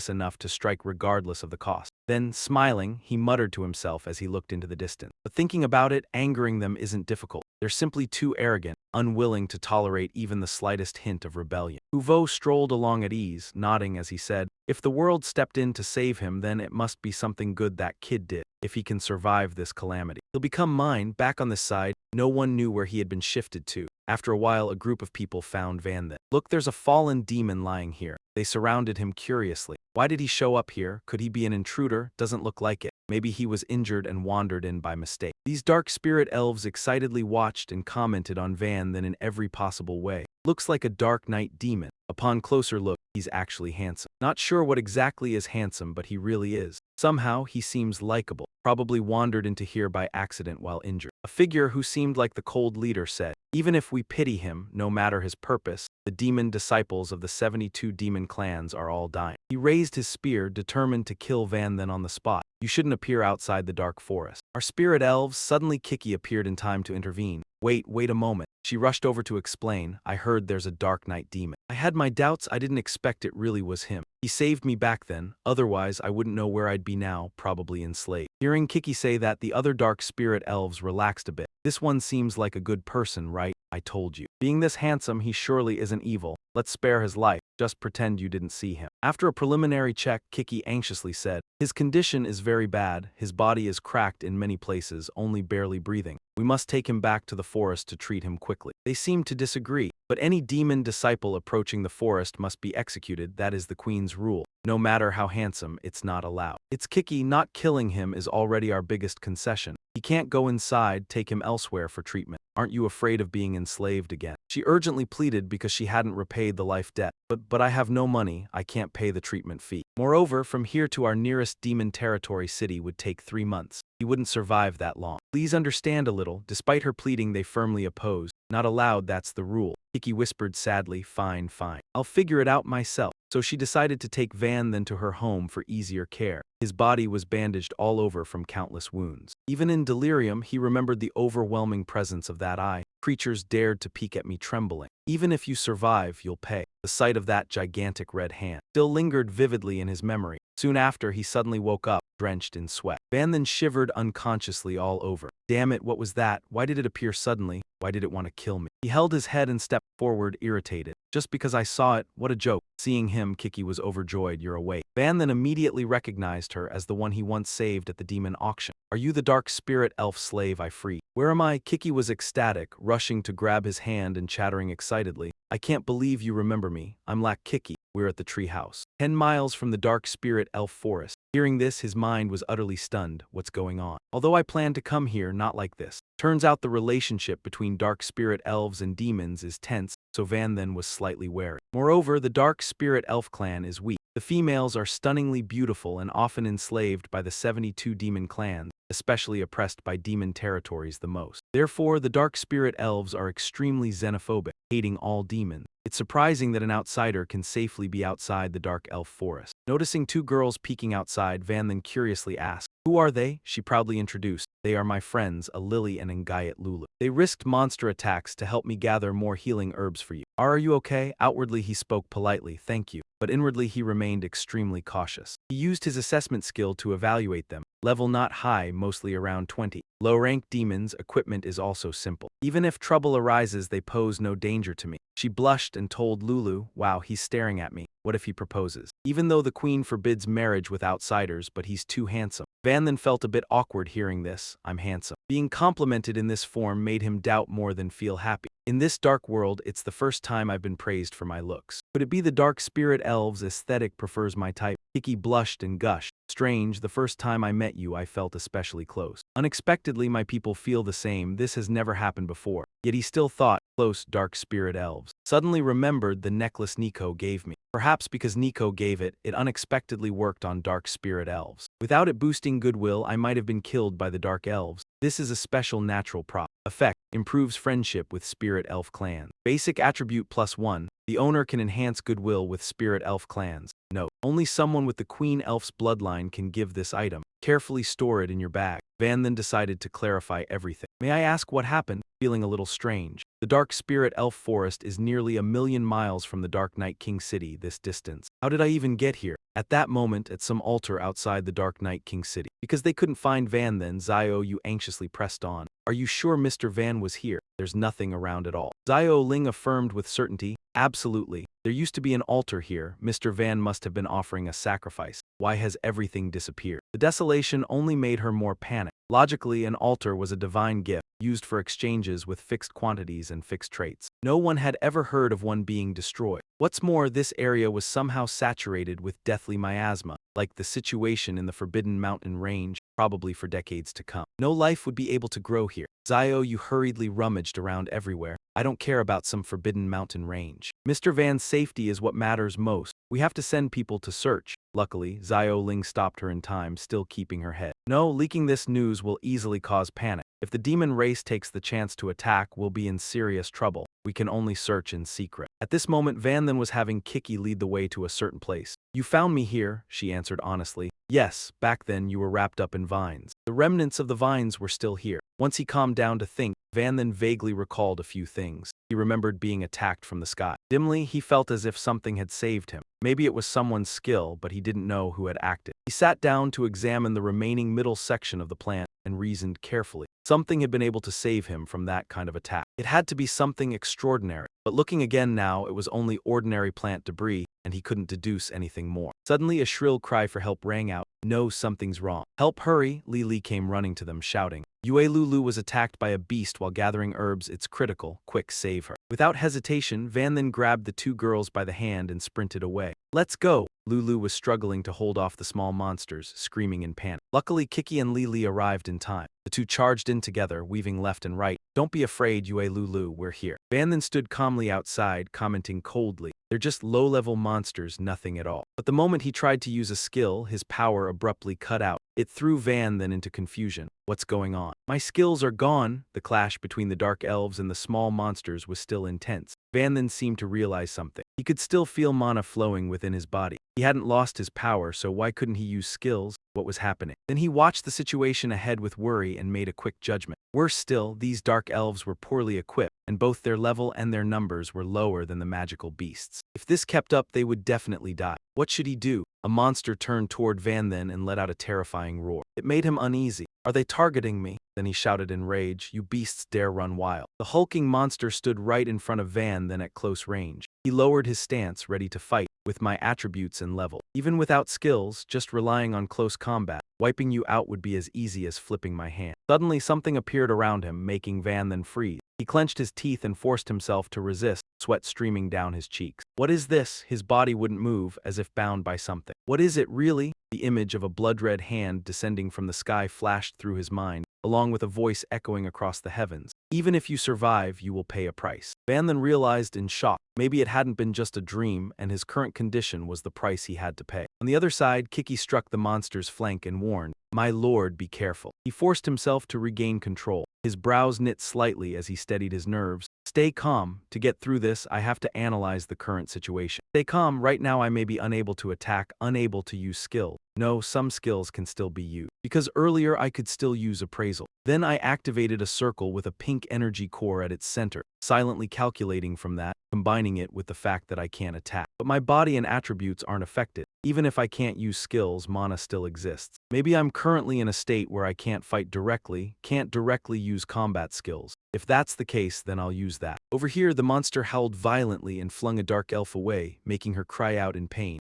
enough to strike regardless of the cost. Then, smiling, he muttered to himself as he looked into the distance. But thinking about it, angering them isn't difficult. They're simply too arrogant, unwilling to tolerate even the slightest hint of rebellion. Hu Vo strolled along at ease, nodding as he said, "If the world stepped in to save him, then it must be something good that kid did. If he can survive this calamity, he'll become mine." Back on this side, no one knew where he had been shifted to. After a while, a group of people found Van Then. "Look, there's a fallen demon lying here." They surrounded him curiously. Why did he show up here? Could he be an intruder? Doesn't look like it. Maybe he was injured and wandered in by mistake. These dark spirit elves excitedly watched and commented on Van Then in every possible way. "Looks like a dark night demon. Upon closer look, he's actually handsome. Not sure what exactly is handsome, but he really is. Somehow, he seems likable. Probably wandered into here by accident while injured." A figure who seemed like the cold leader said, "Even if we pity him, no matter his purpose, the demon disciples of the 72 demon clans are all dying." He raised his spear, determined to kill Van Then on the spot. "You shouldn't appear outside the dark forest." Our spirit elves, suddenly Kiki appeared in time to intervene. Wait a moment." She rushed over to explain, "I heard there's a dark night demon. I had my doubts, I didn't expect it really was him. He saved me back then, otherwise I wouldn't know where I'd be now, probably enslaved." Hearing Kiki say that, the other dark spirit elves relaxed a bit. "This one seems like a good person, right? I told you. Being this handsome, he surely isn't evil. Let's spare his life. Just pretend you didn't see him." After a preliminary check, Kiki anxiously said, "His condition is very bad. His body is cracked in many places, only barely breathing. We must take him back to the forest to treat him quickly." They seemed to disagree, but any demon disciple approaching the forest must be executed. That is the queen's rule. No matter how handsome, it's not allowed. "It's Kiki, not killing him is already our biggest concession. He can't go inside, take him elsewhere for treatment. Aren't you afraid of being enslaved again?" She urgently pleaded because she hadn't repaid the life debt. But I have no money, I can't pay the treatment fee. Moreover, from here to our nearest demon territory city would take 3 months. He wouldn't survive that long. Please understand a little." Despite her pleading, they firmly opposed. "Not allowed, that's the rule." Kiki whispered sadly, Fine. I'll figure it out myself." so she decided to take Van then to her home for easier care. His body was bandaged all over from countless wounds. Even in delirium, he remembered the overwhelming presence of that eye. Creatures dared to peek at me trembling. Even if you survive, you'll pay. The sight of that gigantic red hand still lingered vividly in his memory. Soon after, he suddenly woke up, drenched in sweat. Van then shivered unconsciously all over. Damn it, what was that? Why did it appear suddenly? Why did it want to kill me? He held his head and stepped forward, irritated. Just because I saw it, what a joke. Seeing him, Kiki was overjoyed. You're awake. Van then immediately recognized her as the one he once saved at the demon auction. Are you the dark spirit elf slave I freed? Where am I? Kiki was ecstatic, rushing to grab his hand and chattering excitedly. I can't believe you remember me. I'm Lack Kiki. We're at the treehouse, 10 miles from the dark spirit elf forest. Hearing this, his mind was utterly stunned. What's going on? Although I planned to come here, not like this. Turns out the relationship between dark spirit elves and demons is tense, so Van then was slightly wary. Moreover, the dark spirit elf clan is weak. The females are stunningly beautiful and often enslaved by the 72 demon clans, especially oppressed by demon territories the most. Therefore, the dark spirit elves are extremely xenophobic, hating all demons. It's surprising that an outsider can safely be outside the dark elf forest. Noticing two girls peeking outside, Van then curiously asked, "Who are they?" She proudly introduced, "They are my friends, a Lily and Ngayat Lulu. They risked monster attacks to help me gather more healing herbs for you. Are you okay?" Outwardly he spoke politely, "Thank you," but inwardly he remained extremely cautious. He used his assessment skill to evaluate them. Level not high, mostly around 20. Low-rank demons' equipment is also simple. Even if trouble arises, they pose no danger to me. She blushed and told Lulu, "Wow, he's staring at me. What if he proposes?" Even though the queen forbids marriage with outsiders, but he's too handsome. Van then felt a bit awkward hearing this. I'm handsome. Being complimented in this form made him doubt more than feel happy. In this dark world, it's the first time I've been praised for my looks. Could it be the dark spirit elves' aesthetic prefers my type? Kiki blushed and gushed. Strange, the first time I met you I felt especially close. Unexpectedly my people feel the same, this has never happened before. Yet he still thought, close dark spirit elves. Suddenly remembered the necklace Nico gave me. Perhaps because Nico gave it, it unexpectedly worked on dark spirit elves. Without it boosting goodwill, I might have been killed by the dark elves. This is a special natural prop. Effect, improves friendship with spirit elf clans. Basic attribute +1, the owner can enhance goodwill with spirit elf clans. Note, only someone with the queen elf's bloodline can give this item. Carefully store it in your bag. Van then decided to clarify everything. May I ask what happened? Feeling a little strange. The dark spirit elf forest is nearly 1,000,000 miles from the Dark Night King city, this distance. How did I even get here? At that moment, at some altar outside the Dark Night King city. Because they couldn't find Van then, Zio Yu anxiously pressed on. Are you sure Mr. Van was here? There's nothing around at all. Zio Ling affirmed with certainty. Absolutely. There used to be an altar here. Mr. Van must have been offering a sacrifice. Why has everything disappeared? The desolation only made her more panicked. Logically, an altar was a divine gift, used for exchanges with fixed quantities and fixed traits. No one had ever heard of one being destroyed. What's more, this area was somehow saturated with deathly miasma, like the situation in the Forbidden Mountain range, probably for decades to come. No life would be able to grow here. Zio Yu hurriedly rummaged around everywhere. I don't care about some Forbidden Mountain range. Mr. Van's safety is what matters most. We have to send people to search. Luckily, Zio Ling stopped her in time, still keeping her head. No, leaking this news will easily cause panic. If the demon race takes the chance to attack, we'll be in serious trouble. We can only search in secret. At this moment, Van then was having Kiki lead the way to a certain place. You found me here, she answered honestly. Yes, back then you were wrapped up in vines. The remnants of the vines were still here. Once he calmed down to think, Van then vaguely recalled a few things. He remembered being attacked from the sky. Dimly, he felt as if something had saved him. Maybe it was someone's skill, but he didn't know who had acted. He sat down to examine the remaining middle section of the plant and reasoned carefully. Something had been able to save him from that kind of attack. It had to be something extraordinary. But looking again now, it was only ordinary plant debris, and he couldn't deduce anything more. Suddenly, a shrill cry for help rang out. No, something's wrong. Help, hurry! Li came running to them, shouting. Yue Lulu was attacked by a beast while gathering herbs. It's critical. Quick, save her. Without hesitation, Van then grabbed the two girls by the hand and sprinted away. Let's go! Lulu was struggling to hold off the small monsters, screaming in panic. Luckily, Kiki and Li arrived in time. The two charged in together, weaving left and right. Don't be afraid, Yue Lulu, we're here. Van then stood calmly outside, commenting coldly. They're just low-level monsters, nothing at all. But the moment he tried to use a skill, his power abruptly cut out. It threw Van then into confusion. What's going on? My skills are gone. The clash between the dark elves and the small monsters was still intense. Van then seemed to realize something. He could still feel mana flowing within his body. He hadn't lost his power, so why couldn't he use skills? What was happening? Then he watched the situation ahead with worry and made a quick judgment. Worse still, these dark elves were poorly equipped, and both their level and their numbers were lower than the magical beasts. If this kept up, they would definitely die. What should he do? A monster turned toward Van then and let out a terrifying roar. It made him uneasy. Are they targeting me? Then he shouted in rage, you beasts dare run wild. The hulking monster stood right in front of Van then at close range. He lowered his stance, ready to fight, with my attributes and level. Even without skills, just relying on close combat, wiping you out would be as easy as flipping my hand. Suddenly something appeared around him, making Van then freeze. He clenched his teeth and forced himself to resist, sweat streaming down his cheeks. What is this? His body wouldn't move, as if bound by something. What is it, really? The image of a blood-red hand descending from the sky flashed through his mind, along with a voice echoing across the heavens. Even if you survive, you will pay a price. Van then realized in shock. Maybe it hadn't been just a dream, and his current condition was the price he had to pay. On the other side, Kiki struck the monster's flank and warned, my lord, be careful. He forced himself to regain control. His brows knit slightly as he steadied his nerves. Stay calm. To get through this, I have to analyze the current situation. Stay calm. Right now I may be unable to attack, unable to use skill. No, some skills can still be used. Because earlier I could still use appraisal. Then I activated a circle with a pink energy core at its center, silently calculating from that, combining it with the fact that I can't attack. But my body and attributes aren't affected. Even if I can't use skills, mana still exists. Maybe I'm currently in a state where I can't fight directly, can't directly use combat skills. If that's the case, then I'll use that. Over here, the monster howled violently and flung a dark elf away, making her cry out in pain.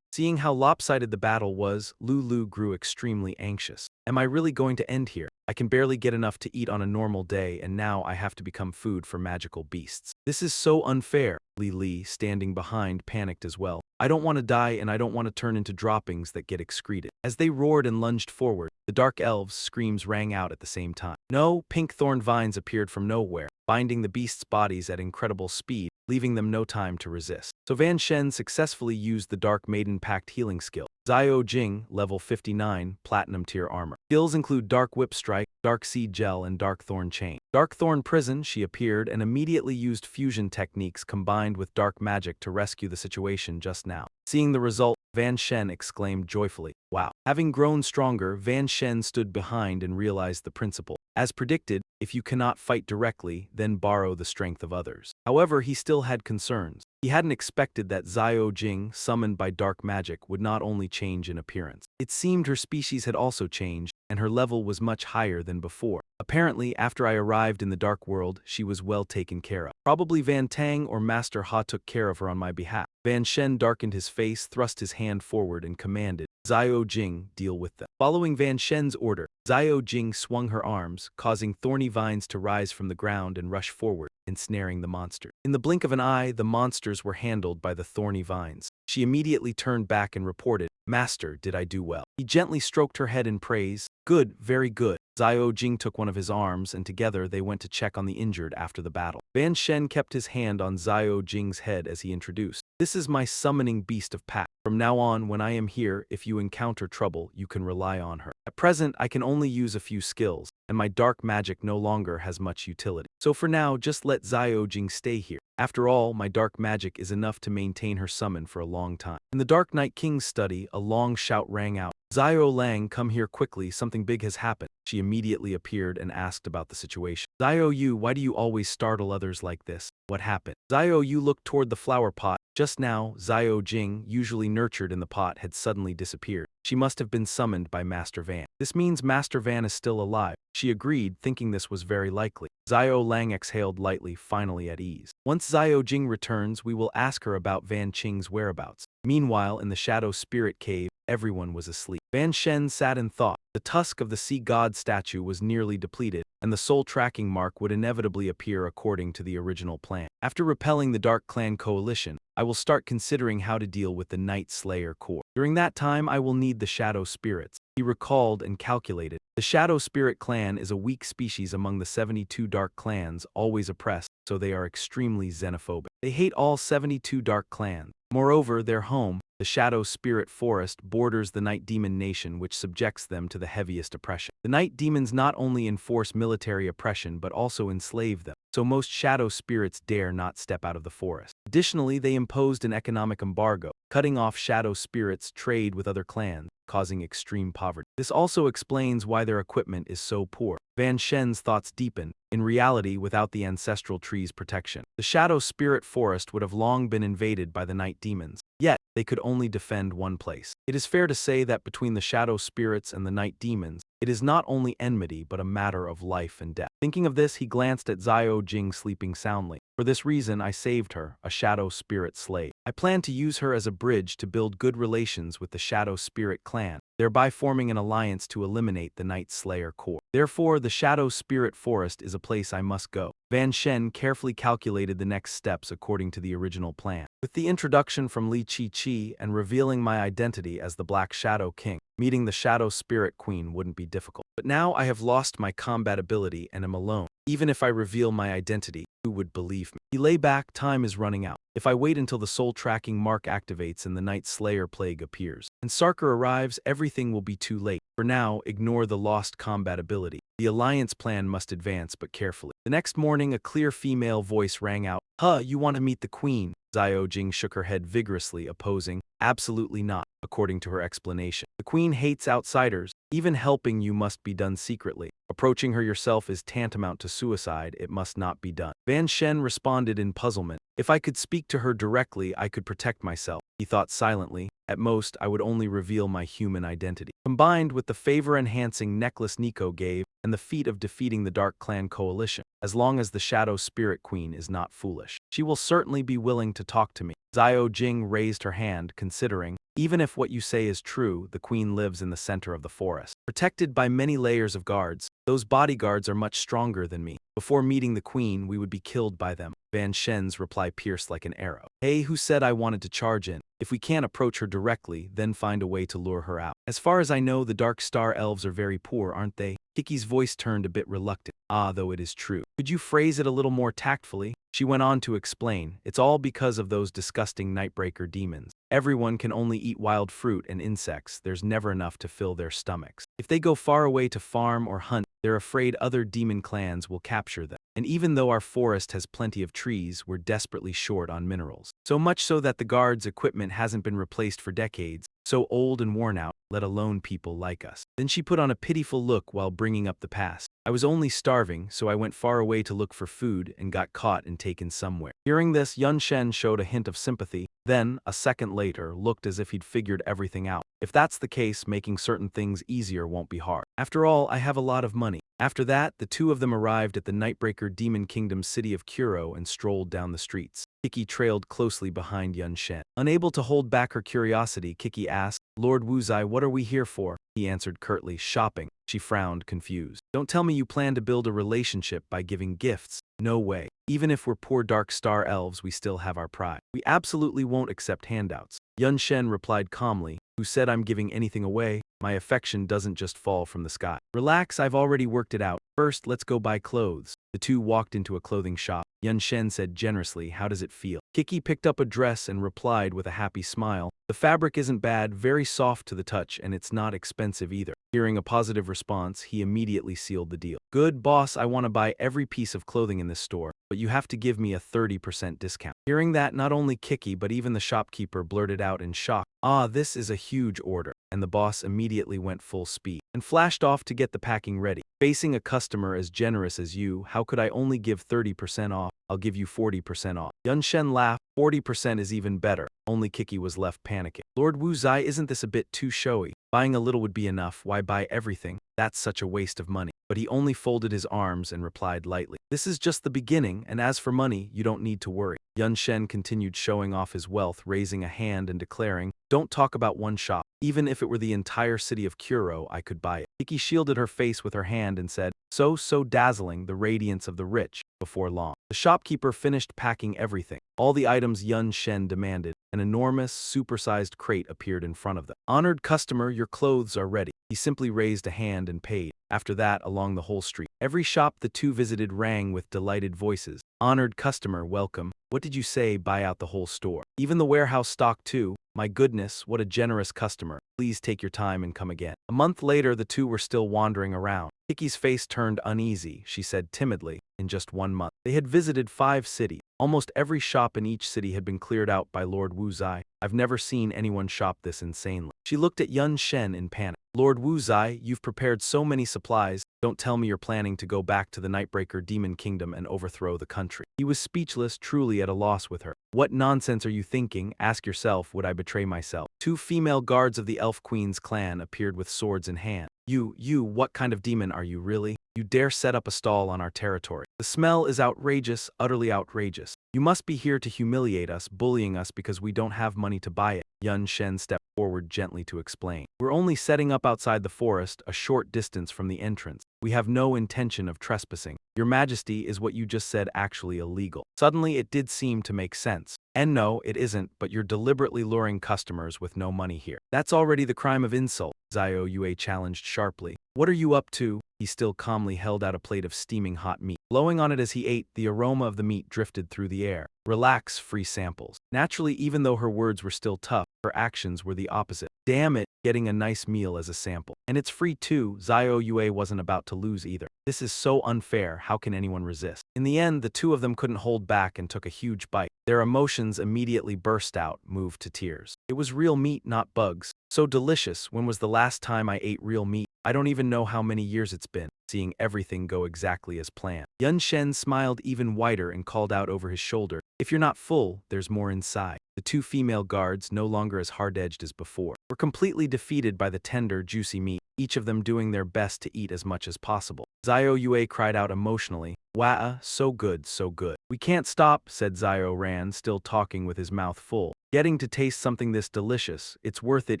Seeing how lopsided the battle was, Lulu grew extremely anxious. Am I really going to end here? I can barely get enough to eat on a normal day, and now I have to become food for magical beasts. This is so unfair. Li, standing behind, panicked as well. I don't want to die, and I don't want to turn into droppings that get excreted. As they roared and lunged forward, the dark elves' screams rang out at the same time. No, pink thorn vines appeared from nowhere, binding the beasts' bodies at incredible speed, leaving them no time to resist. So Van Shen successfully used the Dark Maiden Pact healing skill. Zio Jing, level 59, Platinum tier armor. Skills include Dark Whip Strike, Dark Seed Gel, and Dark Thorn Chain. Dark Thorn Prison, she appeared and immediately used fusion techniques combined with dark magic to rescue the situation just now. Seeing the result, Van Shen exclaimed joyfully, wow. Having grown stronger, Van Shen stood behind and realized the principle. As predicted, if you cannot fight directly, then borrow the strength of others. However, he still had concerns. He hadn't expected that Zio Jing, summoned by dark magic, would not only change in appearance. It seemed her species had also changed, and her level was much higher than before. Apparently, after I arrived in the dark world, she was well taken care of. Probably Van Tang or Master Ha took care of her on my behalf. Van Shen darkened his face, thrust his hand forward, and commanded, Zio Jing, deal with them. Following Van Shen's order, Zio Jing swung her arms, causing thorny vines to rise from the ground and rush forward, ensnaring the monster. In the blink of an eye, the monsters were handled by the thorny vines. She immediately turned back and reported, Master, did I do well? He gently stroked her head in praise. Good, very good. Zio Jing took one of his arms, and together they went to check on the injured after the battle. Van Shen kept his hand on Zio Jing's head as he introduced, this is my summoning beast of pact. From now on, when I am here, if you encounter trouble, you can rely on her. At present, I can only use a few skills, and my dark magic no longer has much utility. So for now, just let Zio Jing stay here. After all, my dark magic is enough to maintain her summon for a long time. In the Dark Knight King's study, a long shout rang out. Zio Lang, come here quickly, something big has happened. She immediately appeared and asked about the situation. Zio Yu, why do you always startle others like this? What happened? Zio Yu looked toward the flower pot. Just now, Zio Jing, usually nurtured in the pot, had suddenly disappeared. She must have been summoned by Master Van. This means Master Van is still alive. She agreed, thinking this was very likely. Zio Lang exhaled lightly, finally at ease. Once Zio Jing returns, we will ask her about Van Qing's whereabouts. Meanwhile, in the Shadow Spirit Cave, everyone was asleep. Van Shen sat in thought. The tusk of the sea god statue was nearly depleted, and the soul tracking mark would inevitably appear according to the original plan. After repelling the Dark Clan coalition, I will start considering how to deal with the Night Slayer core. During that time, I will need the Shadow Spirits. He recalled and calculated. The Shadow Spirit clan is a weak species among the 72 dark clans, always oppressed, so they are extremely xenophobic. They hate all 72 dark clans. Moreover, their home, The shadow spirit forest borders the night demon nation, which subjects them to the heaviest oppression. The night demons not only enforce military oppression but also enslave them, so most shadow spirits dare not step out of the forest. Additionally, they imposed an economic embargo, cutting off shadow spirits' trade with other clans, causing extreme poverty. This also explains why their equipment is so poor. Van Shen's thoughts deepen. In reality, without the ancestral tree's protection, the shadow spirit forest would have long been invaded by the night demons. Yet, they could only defend one place. It is fair to say that between the shadow spirits and the night demons, it is not only enmity but a matter of life and death. Thinking of this, he glanced at Xiao Jing sleeping soundly. For this reason, I saved her, a shadow spirit slave. I plan to use her as a bridge to build good relations with the shadow spirit clan, thereby forming an alliance to eliminate the Night Slayer core. Therefore, the shadow spirit forest is a place I must go. Van Shen carefully calculated the next steps according to the original plan. With the introduction from Li Chi and revealing my identity as the Black Shadow King, meeting the Shadow Spirit Queen wouldn't be difficult. But now I have lost my combat ability and am alone. Even if I reveal my identity, who would believe me? He lay back, time is running out. If I wait until the soul tracking mark activates and the Night Slayer plague appears, and Sarker arrives, everything will be too late. For now, ignore the lost combat ability. The alliance plan must advance, but carefully. The next morning, a clear female voice rang out. You want to meet the queen? Xiao Jing shook her head vigorously, opposing. Absolutely not, according to her explanation. The queen hates outsiders. Even helping you must be done secretly. Approaching her yourself is tantamount to suicide. It must not be done. Van Shen responded in puzzlement. If I could speak to her directly, I could protect myself. He thought silently. At most, I would only reveal my human identity. Combined with the favor-enhancing necklace Nico gave, and the feat of defeating the Dark Clan coalition, as long as the Shadow Spirit Queen is not foolish, she will certainly be willing to talk to me. Xiao Jing raised her hand, considering, even if what you say is true, the queen lives in the center of the forest. Protected by many layers of guards, those bodyguards are much stronger than me. Before meeting the queen, we would be killed by them. Van Shen's reply pierced like an arrow. Hey, who said I wanted to charge in? If we can't approach her directly, then find a way to lure her out. As far as I know, the Dark Star Elves are very poor, aren't they? Kiki's voice turned a bit reluctant. Though it is true. Could you phrase it a little more tactfully? She went on to explain, it's all because of those disgusting Nightbreaker demons. Everyone can only eat wild fruit and insects, there's never enough to fill their stomachs. If they go far away to farm or hunt, they're afraid other demon clans will capture them. And even though our forest has plenty of trees, we're desperately short on minerals. So much so that the guards' equipment hasn't been replaced for decades, so old and worn out, let alone people like us. Then she put on a pitiful look while bringing up the past. I was only starving, so I went far away to look for food and got caught and taken somewhere. Hearing this, Yun Shen showed a hint of sympathy, then, a second later, looked as if he'd figured everything out. If that's the case, making certain things easier won't be hard. After all, I have a lot of money. After that, the two of them arrived at the Nightbreaker Demon Kingdom city of Kuro and strolled down the streets. Kiki trailed closely behind Yun Shen. Unable to hold back her curiosity, Kiki asked, Lord Wuzai, what are we here for? He answered curtly, shopping. She frowned, confused. Don't tell me you plan to build a relationship by giving gifts. No way. Even if we're poor Dark Star Elves, we still have our pride. We absolutely won't accept handouts. Yun Shen replied calmly, who said I'm giving anything away? My affection doesn't just fall from the sky. Relax, I've already worked it out. First, let's go buy clothes. The two walked into a clothing shop. Yun Shen said generously, how does it feel? Kiki picked up a dress and replied with a happy smile. The fabric isn't bad, very soft to the touch, and it's not expensive either. Hearing a positive response, he immediately sealed the deal. Good, boss, I want to buy every piece of clothing in this store, but you have to give me a 30% discount. Hearing that, not only Kiki but even the shopkeeper blurted out in shock, this is a huge order. And the boss immediately went full speed and flashed off to get the packing ready. Facing a customer as generous as you, how could I only give 30% off? I'll give you 40% off. Yun Shen laughed. 40% is even better. Only Kiki was left panicking. Lord Wuzai, isn't this a bit too showy? Buying a little would be enough. Why buy everything? That's such a waste of money. But he only folded his arms and replied lightly. This is just the beginning, and as for money, you don't need to worry. Yun Shen continued showing off his wealth, raising a hand and declaring, don't talk about one shop. Even if it were the entire city of Kuro, I could buy it. Kiki shielded her face with her hand and said, so dazzling, the radiance of the rich. Before long, the shopkeeper finished packing everything. All the items Yun Shen demanded. An enormous, supersized crate appeared in front of them. Honored customer, your clothes are ready. He simply raised a hand and paid. After that, along the whole street, every shop the two visited rang with delighted voices. Honored customer, welcome. What did you say? Buy out the whole store. Even the warehouse stock too. My goodness, what a generous customer. Please take your time and come again. A month later, the two were still wandering around. Kiki's face turned uneasy, she said timidly. In just 1 month, they had visited 5 cities. Almost every shop in each city had been cleared out by Lord Wuzai. I've never seen anyone shop this insanely. She looked at Yun Shen in panic. Lord Wuzai, you've prepared so many supplies. Don't tell me you're planning to go back to the Nightbreaker Demon Kingdom and overthrow the country. He was speechless, truly at a loss with her. What nonsense are you thinking? Ask yourself, would I betray myself? 2 female guards of the Elf Queen's clan appeared with swords in hand. You, what kind of demon are you really? You dare set up a stall on our territory. The smell is outrageous, utterly outrageous. You must be here to humiliate us, bullying us because we don't have money to buy it. Yun Shen stepped forward gently to explain. We're only setting up outside the forest, a short distance from the entrance. We have no intention of trespassing. Your Majesty, is what you just said actually illegal? Suddenly it did seem to make sense. And no, it isn't, but you're deliberately luring customers with no money here. That's already the crime of insult, Zhao Yue challenged sharply. What are you up to? He still calmly held out a plate of steaming hot meat. Blowing on it as he ate, the aroma of the meat drifted through the air. Relax, free samples. Naturally, even though her words were still tough, her actions were the opposite. Damn it, getting a nice meal as a sample. And it's free too. Zhao Yue wasn't about to lose either. This is so unfair, how can anyone resist? In the end, the two of them couldn't hold back and took a huge bite. Their emotions immediately burst out, moved to tears. It was real meat, not bugs. So delicious. When was the last time I ate real meat? I don't even know how many years it's been. Seeing everything go exactly as planned. Yun Shen smiled even wider and called out over his shoulder, if you're not full, there's more inside. The 2 female guards, no longer as hard-edged as before, were completely defeated by the tender, juicy meat, each of them doing their best to eat as much as possible. Zhao Yue cried out emotionally, "Wah, so good, so good." We can't stop, said Zhao Ran, still talking with his mouth full. Getting to taste something this delicious, it's worth it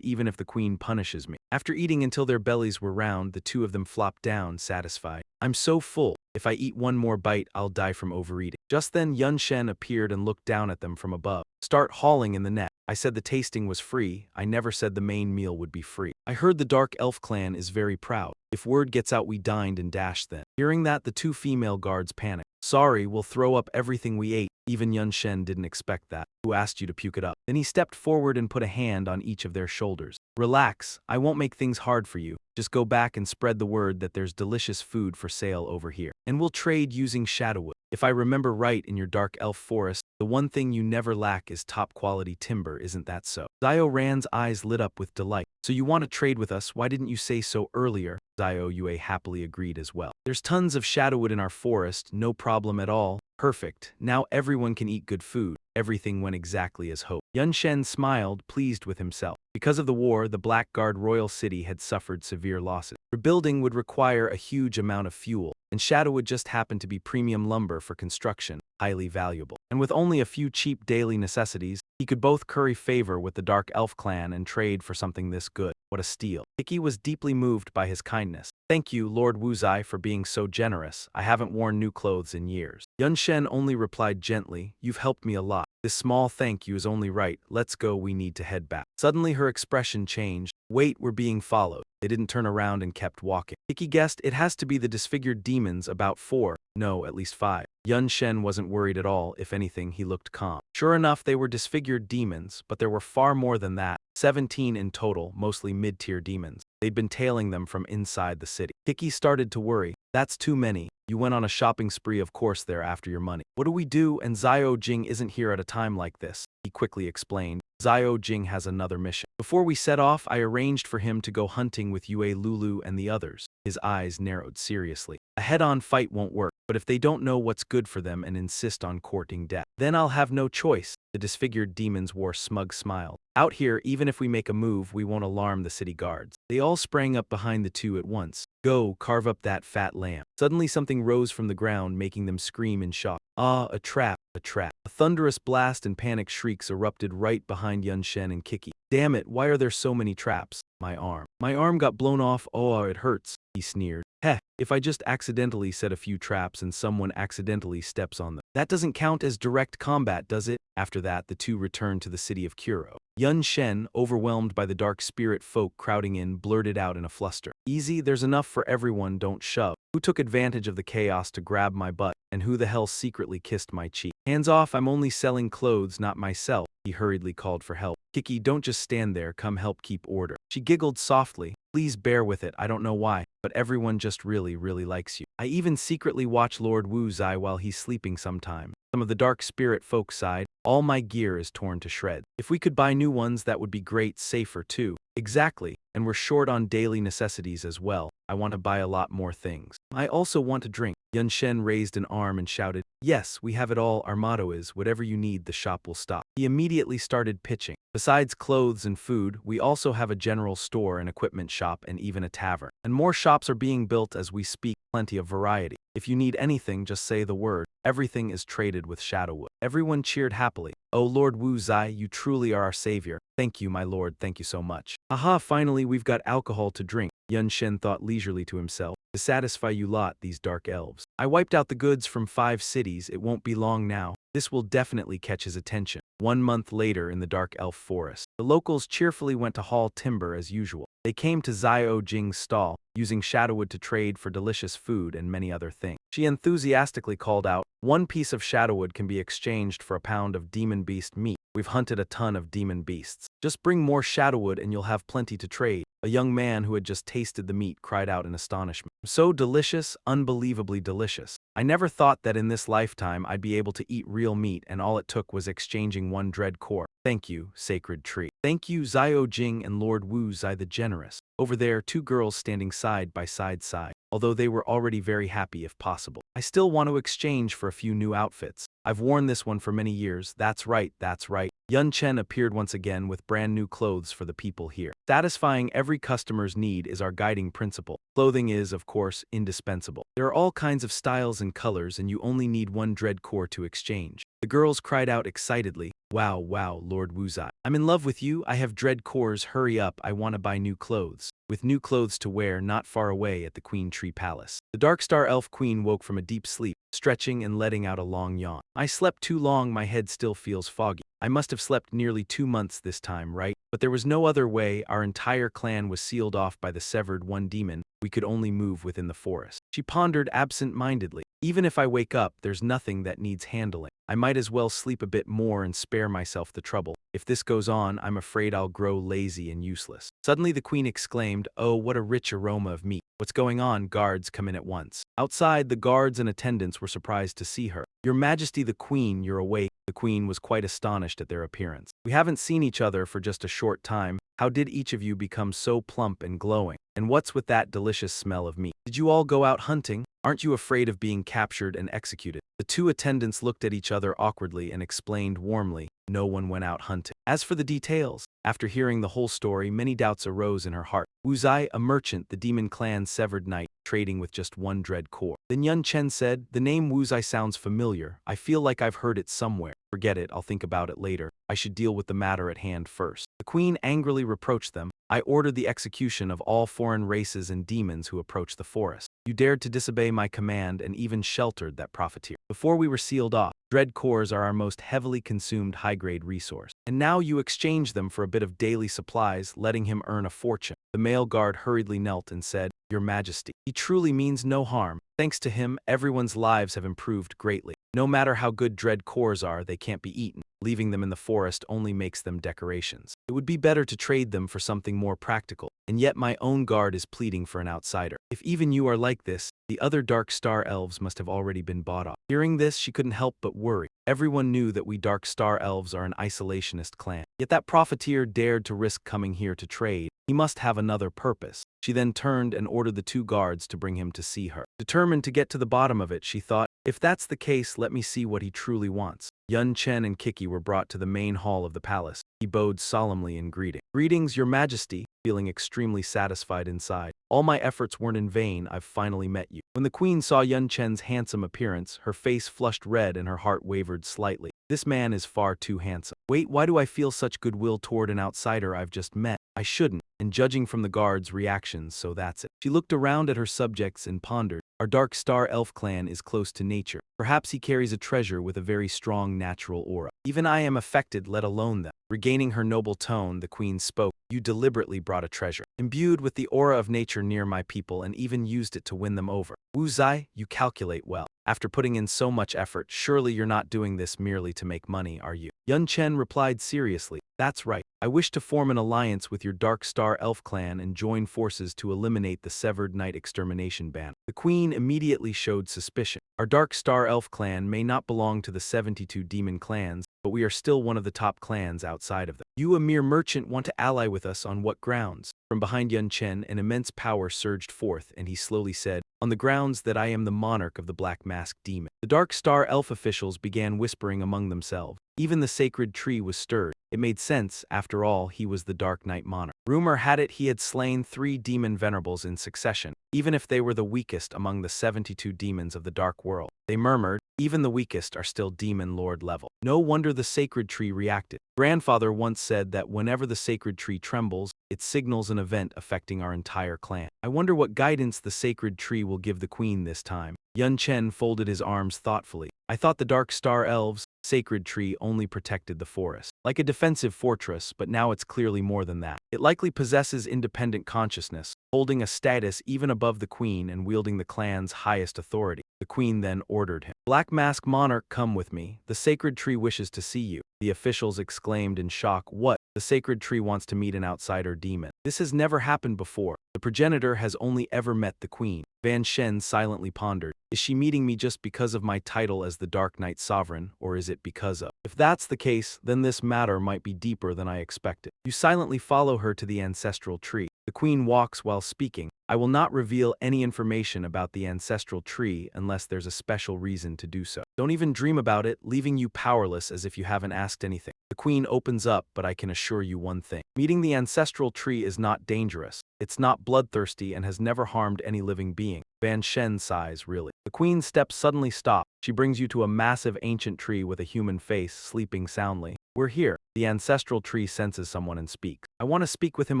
even if the queen punishes me. After eating until their bellies were round, the 2 of them flopped down, satisfied. I'm so full. If I eat one more bite, I'll die from overeating. Just then Yun Shen appeared and looked down at them from above. Start hauling in the net. I said the tasting was free. I never said the main meal would be free. I heard the Dark Elf clan is very proud. If word gets out we dined and dashed then. Hearing that, the 2 female guards panicked. Sorry, we'll throw up everything we ate. Even Yun Shen didn't expect that. Who asked you to puke it up? Then he stepped forward and put a hand on each of their shoulders. Relax, I won't make things hard for you. Just go back and spread the word that there's delicious food for sale over here. And we'll trade using shadowwood. If I remember right, in your dark elf forest, the one thing you never lack is top-quality timber, isn't that so? Zhao Ran's eyes lit up with delight. So you want to trade with us? Why didn't you say so earlier? Zhao Yue happily agreed as well. There's tons of shadowwood in our forest, no problem at all. Perfect. Now everyone can eat good food. Everything went exactly as hoped. Yun Shen smiled, pleased with himself. Because of the war, the Blackguard Royal City had suffered severe losses. Rebuilding would require a huge amount of fuel, and shadowwood just happened to be premium lumber for construction, highly valuable. And with only a few cheap daily necessities, he could both curry favor with the Dark Elf clan and trade for something this good. What a steal. Hickey was deeply moved by his kindness. Thank you, Lord Wuzai, for being so generous. I haven't worn new clothes in years. Yun Shen only replied gently, you've helped me a lot. This small thank you is only right. Let's go, we need to head back. Suddenly her expression changed. Wait, we're being followed. They didn't turn around and kept walking. Hickey guessed it has to be the disfigured demons, about 4. No, at least 5. Yun Shen wasn't worried at all. If anything, he looked calm. Sure enough, they were disfigured demons, but there were far more than that. 17 in total, mostly mid-tier demons. They'd been tailing them from inside the city. Hickey started to worry. That's too many. You went on a shopping spree, of course, there after your money. What do we do? And Zhao Jing isn't here at a time like this, he quickly explained. Zhao Jing has another mission. Before we set off, I arranged for him to go hunting with Yue Lulu and the others. His eyes narrowed seriously. A head-on fight won't work, but if they don't know what's good for them and insist on courting death, then I'll have no choice. The disfigured demons wore smug smile. Out here, even if we make a move, we won't alarm the city guards. They all sprang up behind the 2 at once. Go, carve up that fat lamb. Suddenly something rose from the ground, making them scream in shock. Ah, a trap, a trap. A thunderous blast and panic shrieks erupted right behind Yun Shen and Kiki. Damn it, why are there so many traps? My arm. My arm got blown off. Oh, it hurts, he sneered. Heh, if I just accidentally set a few traps and someone accidentally steps on them. That doesn't count as direct combat, does it? After that, the 2 returned to the city of Kuro. Yun Shen, overwhelmed by the dark spirit folk crowding in, blurted out in a fluster. Easy, there's enough for everyone, don't shove. Who took advantage of the chaos to grab my butt, and who the hell secretly kissed my cheek? Hands off, I'm only selling clothes, not myself. He hurriedly called for help. Kiki, don't just stand there, come help keep order. She giggled softly. Please bear with it, I don't know why, but everyone just really, really likes you. I even secretly watch Lord Wu Zai while he's sleeping sometimes. Some of the dark spirit folk sighed. All my gear is torn to shreds. If we could buy new ones, that would be great, safer too. Exactly, and we're short on daily necessities as well. I want to buy a lot more things. I also want to drink. Yun Shen raised an arm and shouted, yes, we have it all. Our motto is, whatever you need, the shop will stock. He immediately started pitching. Besides clothes and food, we also have a general store, an equipment shop, and even a tavern. And more shops are being built as we speak, plenty of variety. If you need anything, just say the word. Everything is traded with Shadowwood. Everyone cheered happily. Oh Lord Wu Zai, you truly are our savior. Thank you, my lord, thank you so much. Aha, finally we've got alcohol to drink. Yun Shen thought leisurely to himself. To satisfy you lot, these dark elves. I wiped out the goods from 5 cities, it won't be long now. This will definitely catch his attention. 1 month later in the dark elf forest, the locals cheerfully went to haul timber as usual. They came to Zio Jing's stall, using Shadowwood to trade for delicious food and many other things. She enthusiastically called out, 1 piece of Shadowwood can be exchanged for a pound of demon beast meat. We've hunted a ton of demon beasts. Just bring more Shadowwood and you'll have plenty to trade. A young man who had just tasted the meat cried out in astonishment. So delicious, unbelievably delicious. I never thought that in this lifetime I'd be able to eat real meat, and all it took was exchanging 1 dread core. Thank you, sacred tree. Thank you, Zio Jing and Lord Wu Zai the generous. Over there, 2 girls standing side by side. Although they were already very happy if possible. I still want to exchange for a few new outfits. I've worn this one for many years. That's right, that's right. Yun Chen appeared once again with brand new clothes for the people here. Satisfying every customer's need is our guiding principle. Clothing is, of course, indispensable. There are all kinds of styles and colors, and you only need 1 dread core to exchange. The girls cried out excitedly, wow, wow, Lord Wu Zai. I'm in love with you, I have dread cores, hurry up, I want to buy new clothes. With new clothes to wear not far away at the Queen Tree Palace. The Dark Star Elf Queen woke from a deep sleep, stretching and letting out a long yawn. I slept too long, my head still feels foggy. I must have slept nearly 2 months this time, right? But there was no other way, our entire clan was sealed off by the severed 1 demon, we could only move within the forest. She pondered absent-mindedly. Even if I wake up, there's nothing that needs handling. I might as well sleep a bit more and spare myself the trouble. If this goes on, I'm afraid I'll grow lazy and useless. Suddenly the queen exclaimed, oh, what a rich aroma of meat. What's going on? Guards come in at once. Outside, the guards and attendants were surprised to see her. Your Majesty the Queen, you're awake. The queen was quite astonished at their appearance. We haven't seen each other for just a short time. How did each of you become so plump and glowing? And what's with that delicious smell of meat? Did you all go out hunting? Aren't you afraid of being captured and executed? The 2 attendants looked at each other awkwardly and explained warmly, no one went out hunting. As for the details, after hearing the whole story, many doubts arose in her heart. Wu Zai, a merchant, the demon clan's severed knight, trading with just 1 dread core. Then Yun Chen said, the name Wu Zai sounds familiar. I feel like I've heard it somewhere. Forget it, I'll think about it later. I should deal with the matter at hand first. The queen angrily reproached them. I ordered the execution of all foreign races and demons who approached the forest. You dared to disobey my command and even sheltered that profiteer. Before we were sealed off, dread cores are our most heavily consumed high-grade resource. And now you exchange them for a bit of daily supplies, letting him earn a fortune. The male guard hurriedly knelt and said, Your Majesty, he truly means no harm. Thanks to him, everyone's lives have improved greatly. No matter how good dread cores are, they can't be eaten. Leaving them in the forest only makes them decorations. It would be better to trade them for something more practical. And yet my own guard is pleading for an outsider. If even you are like this, the other Dark Star Elves must have already been bought off. Hearing this, she couldn't help but worry. Everyone knew that we Dark Star Elves are an isolationist clan. Yet that profiteer dared to risk coming here to trade. He must have another purpose. She then turned and ordered the 2 guards to bring him to see her. Determined to get to the bottom of it, she thought, if that's the case, let me see what he truly wants. Yun Chen and Kiki were brought to the main hall of the palace. He bowed solemnly in greeting. Greetings, Your Majesty, feeling extremely satisfied inside. All my efforts weren't in vain, I've finally met you. When the queen saw Yun Chen's handsome appearance, her face flushed red and her heart wavered slightly. This man is far too handsome. Wait, why do I feel such goodwill toward an outsider I've just met? I shouldn't. And judging from the guards' reactions, so that's it. She looked around at her subjects and pondered. Our Dark Star Elf clan is close to nature. Perhaps he carries a treasure with a very strong natural aura. Even I am affected, let alone them. Regaining her noble tone, the queen spoke. You deliberately brought a treasure, imbued with the aura of nature near my people, and even used it to win them over. Wu Zai, you calculate well. After putting in so much effort, surely you're not doing this merely to make money, are you? Yun Chen replied seriously. That's right. I wish to form an alliance with your Dark Star Elf clan and join forces to eliminate the Severed Knight extermination ban. The queen immediately showed suspicion. Our Dark Star Elf clan may not belong to the 72 demon clans, but we are still one of the top clans outside of them. You, a mere merchant, want to ally with us on what grounds? From behind Yun Chen, an immense power surged forth, and he slowly said, on the grounds that I am the monarch of the Black Masked Demon. The Dark Star Elf officials began whispering among themselves. Even the sacred tree was stirred. It made sense, after all, he was the Dark Knight monarch. Rumor had it he had slain 3 demon venerables in succession, even if they were the weakest among the 72 demons of the dark world. They murmured, even the weakest are still demon lord level. No wonder the sacred tree reacted. Grandfather once said that whenever the sacred tree trembles, it signals an event affecting our entire clan. I wonder what guidance the sacred tree will give the queen this time. Yun Chen folded his arms thoughtfully. I thought the Dark Star Elves' sacred tree only protected the forest, like a defensive fortress, but now it's clearly more than that. It likely possesses independent consciousness, holding a status even above the queen and wielding the clan's highest authority. The queen then ordered him. Black Mask Monarch, come with me. The sacred tree wishes to see you. The officials exclaimed in shock. What? The sacred tree wants to meet an outsider demon. This has never happened before. The progenitor has only ever met the queen. Van Shen silently pondered. Is she meeting me just because of my title as the Dark Knight Sovereign, or is it because of? If that's the case, then this matter might be deeper than I expected. You silently follow her to the ancestral tree. The queen walks while speaking. I will not reveal any information about the ancestral tree unless there's a special reason to do so. Don't even dream about it, leaving you powerless as if you haven't asked anything. The queen opens up, but I can assure you one thing. Meeting the ancestral tree is not dangerous. It's not bloodthirsty and has never harmed any living being. Van Shen sighs, really. The queen's steps suddenly stop. She brings you to a massive ancient tree with a human face, sleeping soundly. We're here. The ancestral tree senses someone and speaks. I want to speak with him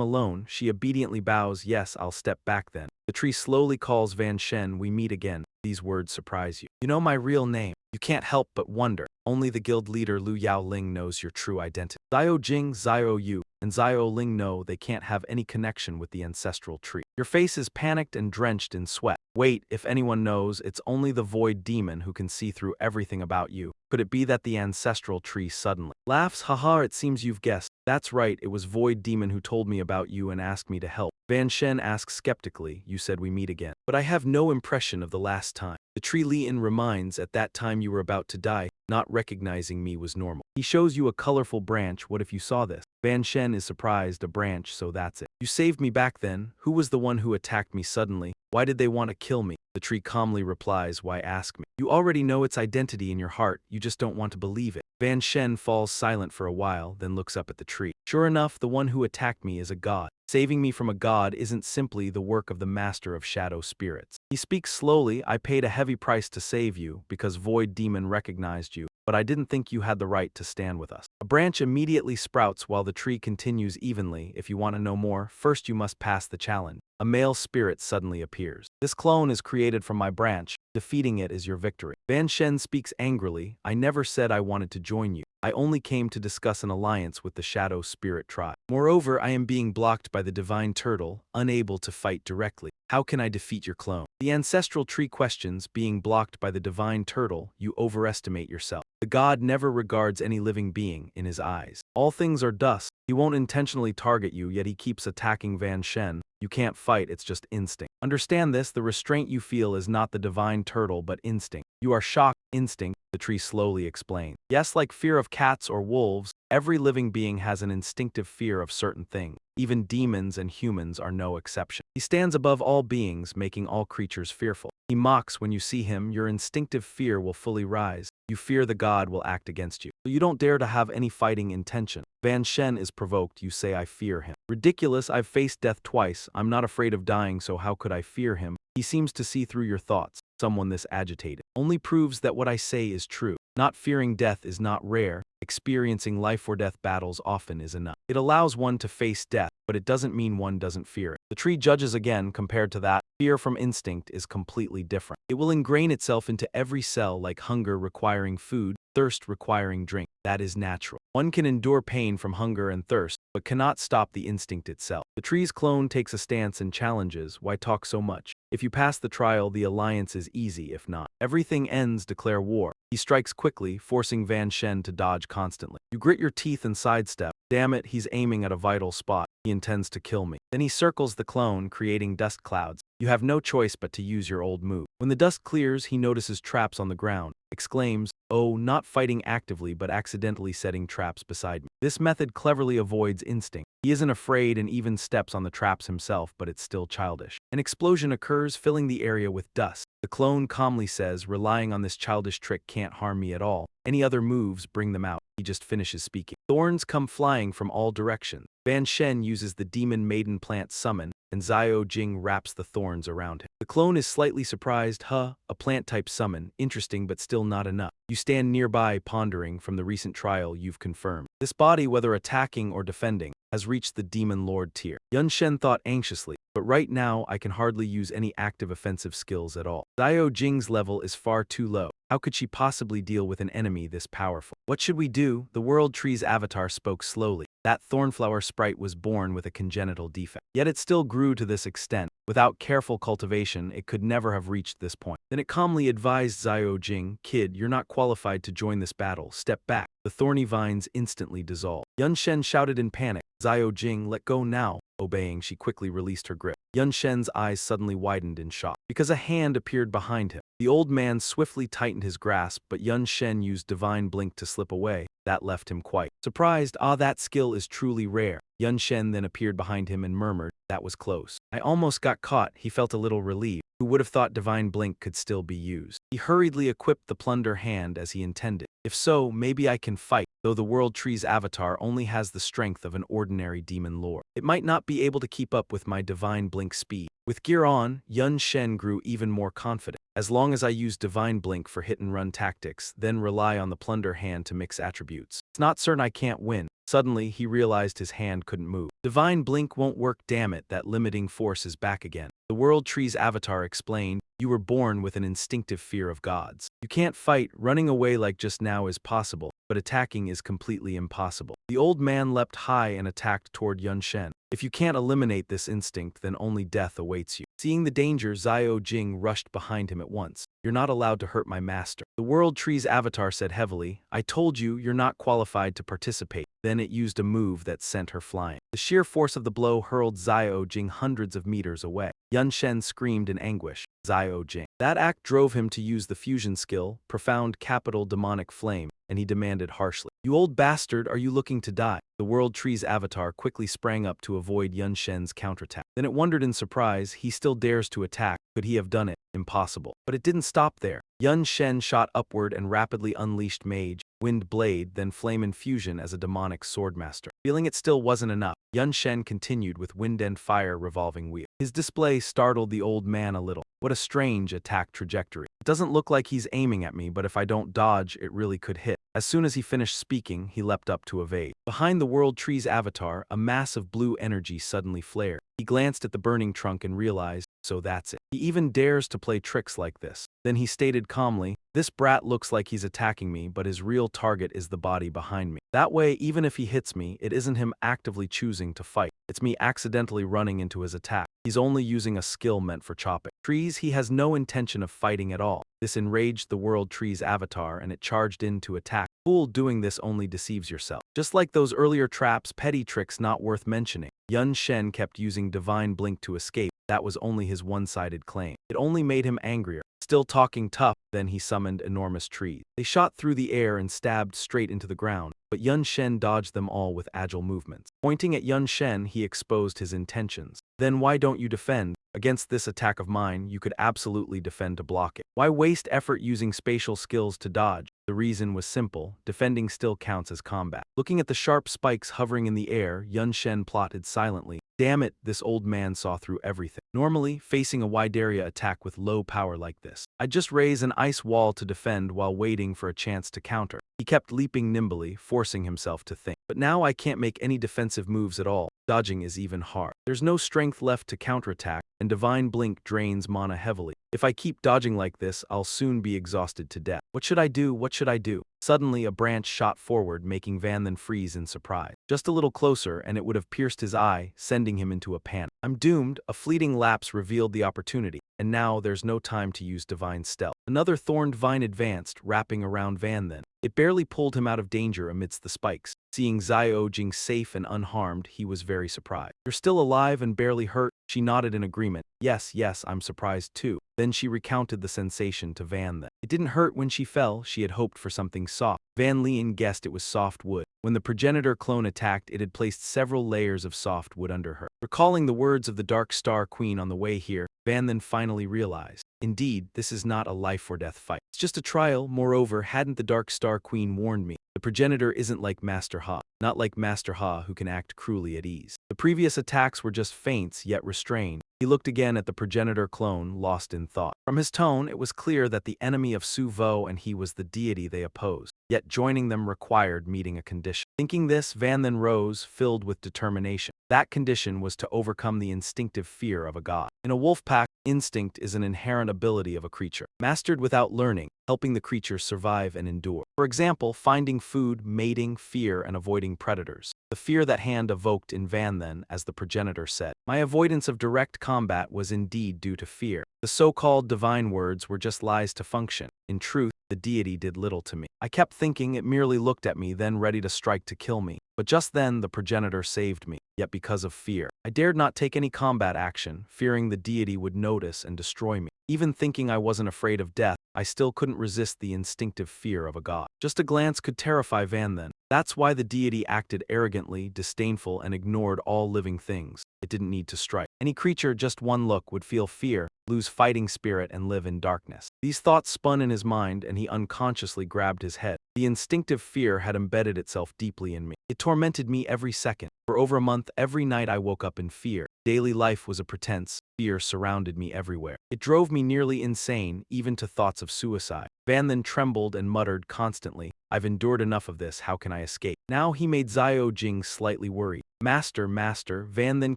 alone. She obediently bows. Yes, I'll step back then. The tree slowly calls Van Shen. We meet again. These words surprise you. You know my real name. You can't help but wonder. Only the guild leader Lu Yaoling knows your true identity. Zio Jing, Zio Yu, and Zio Ling know they can't have any connection with the ancestral tree. Your face is panicked and drenched in sweat. Wait, if anyone knows, it's only the void demon who can see through everything about you. Could it be that the ancestral tree suddenly laughs? Haha, it seems you've guessed. That's right, it was Void Demon who told me about you and asked me to help. Van Shen asks skeptically, you said we meet again. But I have no impression of the last time. The tree Lian reminds, at that time you were about to die. Not recognizing me was normal. He shows you a colorful branch. What if you saw this? Van Shen is surprised. A branch, so that's it. You saved me back then. Who was the one who attacked me suddenly? Why did they want to kill me? The tree calmly replies, why ask me? You already know its identity in your heart, you just don't want to believe it. Van Shen falls silent for a while, then looks up at the tree. Sure enough, the one who attacked me is a god. Saving me from a god isn't simply the work of the master of shadow spirits. He speaks slowly. I paid a heavy price to save you, because Void Demon recognized you, but I didn't think you had the right to stand with us. A branch immediately sprouts while the tree continues evenly. If you want to know more, first you must pass the challenge. A male spirit suddenly appears. This clone is created from my branch. Defeating it is your victory. Van Shen speaks angrily. I never said I wanted to join you. I only came to discuss an alliance with the Shadow Spirit tribe. Moreover, I am being blocked by the Divine Turtle, unable to fight directly. How can I defeat your clone? The ancestral tree questions, being blocked by the Divine Turtle, you overestimate yourself. The god never regards any living being in his eyes. All things are dust. He won't intentionally target you, yet he keeps attacking Van Shen. You can't fight, it's just instinct. Understand this, the restraint you feel is not the Divine Turtle but instinct. You are shocked. Instinct, the tree slowly explained. Yes, like fear of cats or wolves, every living being has an instinctive fear of certain things. Even demons and humans are no exception. He stands above all beings, making all creatures fearful. He mocks when you see him, your instinctive fear will fully rise. You fear the god will act against you. So you don't dare to have any fighting intention. Van Shen is provoked. You say I fear him. Ridiculous, I've faced death twice. I'm not afraid of dying, so how could I fear him? He seems to see through your thoughts. Someone this agitated only proves that what I say is true. Not fearing death is not rare. Experiencing life or death battles often is enough. It allows one to face death, but it doesn't mean one doesn't fear it. The tree judges again. Compared to that, fear from instinct is completely different. It will ingrain itself into every cell, like hunger requiring food, thirst requiring drink. That is natural. One can endure pain from hunger and thirst, but cannot stop the instinct itself. The tree's clone takes a stance and challenges. Why talk so much? If you pass the trial, the alliance is easy. If not, everything ends. Declare war. He strikes quickly, forcing Van Shen to dodge constantly. You grit your teeth and sidestep. Damn it, he's aiming at a vital spot. He intends to kill me. Then he circles the clone, creating dust clouds. You have no choice but to use your old move. When the dust clears, he notices traps on the ground, exclaims, "Oh, not fighting actively but accidentally setting traps beside me." This method cleverly avoids instinct. He isn't afraid and even steps on the traps himself, but it's still childish. An explosion occurs, filling the area with dust. The clone calmly says, "Relying on this childish trick can't harm me at all. Any other moves bring them out." He just finishes speaking. Thorns come flying from all directions. Van Shen uses the demon maiden plant summon, and Xiao Jing wraps the thorns around him. The clone is slightly surprised. A plant-type summon, interesting but still not enough. You stand nearby, pondering. From the recent trial you've confirmed. This body, whether attacking or defending, has reached the Demon Lord tier. Yun Shen thought anxiously, but right now I can hardly use any active offensive skills at all. Xiao Jing's level is far too low. How could she possibly deal with an enemy this powerful? What should we do? The World Tree's avatar spoke slowly. That thornflower sprite was born with a congenital defect. Yet it still grew to this extent. Without careful cultivation, it could never have reached this point. Then it calmly advised Xiao Jing, "Kid, you're not qualified to join this battle. Step back." The thorny vines instantly dissolved. Yun Shen shouted in panic, "Xiao Jing, let go now." Obeying, she quickly released her grip. Yun Shen's eyes suddenly widened in shock, because a hand appeared behind him. The old man swiftly tightened his grasp, but Yun Shen used Divine Blink to slip away. That left him quite surprised. That skill is truly rare. Yun Shen then appeared behind him and murmured, "That was close. I almost got caught." He felt a little relieved. Who would have thought Divine Blink could still be used? He hurriedly equipped the plunder hand as he intended. If so, maybe I can fight. Though the World Tree's avatar only has the strength of an ordinary demon lord, it might not be able to keep up with my Divine Blink speed. With gear on, Yun Shen grew even more confident. As long as I use Divine Blink for hit-and-run tactics, then rely on the plunder hand to mix attributes, it's not certain I can't win. Suddenly, he realized his hand couldn't move. Divine Blink won't work, damn it, that limiting force is back again. The World Tree's avatar explained, "You were born with an instinctive fear of gods. You can't fight. Running away like just now is possible, but attacking is completely impossible." The old man leapt high and attacked toward Yun Shen. If you can't eliminate this instinct, then only death awaits you. Seeing the danger, Xiao Jing rushed behind him at once. "You're not allowed to hurt my master." The World Tree's avatar said heavily, "I told you, you're not qualified to participate." Then it used a move that sent her flying. The sheer force of the blow hurled Xiao Jing hundreds of meters away. Yun Shen screamed in anguish. Xiao Jing. That act drove him to use the fusion skill, Profound Capital Demonic Flame, and he demanded harshly, "You old bastard, are you looking to die?" The World Tree's avatar quickly sprang up to avoid Yun Shen's counterattack. Then it wondered in surprise, he still dares to attack. Could he have done it? Impossible. But it didn't stop there. Yun Shen shot upward and rapidly unleashed Mage, Wind Blade, then Flame Infusion as a demonic swordmaster. Feeling it still wasn't enough, Yun Shen continued with Wind and Fire Revolving Wheel. His display startled the old man a little. What a strange attack trajectory. It doesn't look like he's aiming at me, but if I don't dodge, it really could hit. As soon as he finished speaking, he leapt up to evade. Behind the World Tree's avatar, a mass of blue energy suddenly flared. He glanced at the burning trunk and realized, so that's it. He even dares to play tricks like this. Then he stated calmly, "This brat looks like he's attacking me, but his real target is the body behind me. That way, even if he hits me, it isn't him actively choosing to fight. It's me accidentally running into his attack. He's only using a skill meant for chopping trees. He has no intention of fighting at all." This enraged the World Tree's avatar and it charged in to attack. Fool, doing this only deceives yourself. Just like those earlier traps, petty tricks not worth mentioning. Yun Shen kept using Divine Blink to escape. That was only his one-sided claim. It only made him angrier. Still talking tough, then he summoned enormous trees. They shot through the air and stabbed straight into the ground, but Yun Shen dodged them all with agile movements. Pointing at Yun Shen, he exposed his intentions. "Then why don't you defend? Against this attack of mine, you could absolutely defend to block it. Why waste effort using spatial skills to dodge?" The reason was simple, defending still counts as combat. Looking at the sharp spikes hovering in the air, Yun Shen plotted silently. Damn it, this old man saw through everything. Normally, facing a wide area attack with low power like this, I'd just raise an ice wall to defend while waiting for a chance to counter. He kept leaping nimbly, forcing himself to think. But now I can't make any defensive moves at all. Dodging is even hard. There's no strength left to counterattack, and Divine Blink drains mana heavily. If I keep dodging like this, I'll soon be exhausted to death. What should I do? What should I do? Suddenly, a branch shot forward, making Van then freeze in surprise. Just a little closer, and it would have pierced his eye, sending him into a panic. I'm doomed. A fleeting lapse revealed the opportunity, and now there's no time to use divine stealth. Another thorned vine advanced, wrapping around Van then. It barely pulled him out of danger amidst the spikes. Seeing Xiao Jing safe and unharmed, he was very surprised. You're still alive and barely hurt? She nodded in agreement. Yes, yes, I'm surprised too. Then she recounted the sensation to Van then. It didn't hurt when she fell. She had hoped for something soft. Van Lien guessed it was soft wood. When the progenitor clone attacked, it had placed several layers of soft wood under her. Recalling the words of the Dark Star Queen on the way here, Van then finally realized, indeed, this is not a life-or-death fight. It's just a trial. Moreover, hadn't the Dark Star Queen warned me? The progenitor isn't like Master Ha. Not like Master Ha, who can act cruelly at ease. The previous attacks were just feints, yet restrained. He looked again at the progenitor clone, lost in thought. From his tone, it was clear that the enemy of Su Vo and he was the deity they opposed. Yet joining them required meeting a condition. Thinking this, Van then rose, filled with determination. That condition was to overcome the instinctive fear of a god. In a wolf pack, instinct is an inherent ability of a creature, mastered without learning, helping the creature survive and endure. For example, finding food, mating, fear, and avoiding predators. The fear that hand evoked in Van then, as the progenitor said. My avoidance of direct combat was indeed due to fear. The so-called divine words were just lies to function. In truth, the deity did little to me. I kept thinking it merely looked at me, then ready to strike to kill me. But just then, the progenitor saved me. Yet because of fear, I dared not take any combat action, fearing the deity would notice and destroy me. Even thinking I wasn't afraid of death, I still couldn't resist the instinctive fear of a god. Just a glance could terrify Van then. That's why the deity acted arrogantly, disdainful, and ignored all living things. It didn't need to strike. Any creature, just one look, would feel fear, lose fighting spirit, and live in darkness. These thoughts spun in his mind, and he unconsciously grabbed his head. The instinctive fear had embedded itself deeply in me. It tormented me every second. For over a month, every night I woke up in fear. Daily life was a pretense. Fear surrounded me everywhere. It drove me nearly insane, even to thoughts of suicide. Van then trembled and muttered constantly, I've endured enough of this, how can I escape? Now he made Xiao Jing slightly worried. Master, master, Van then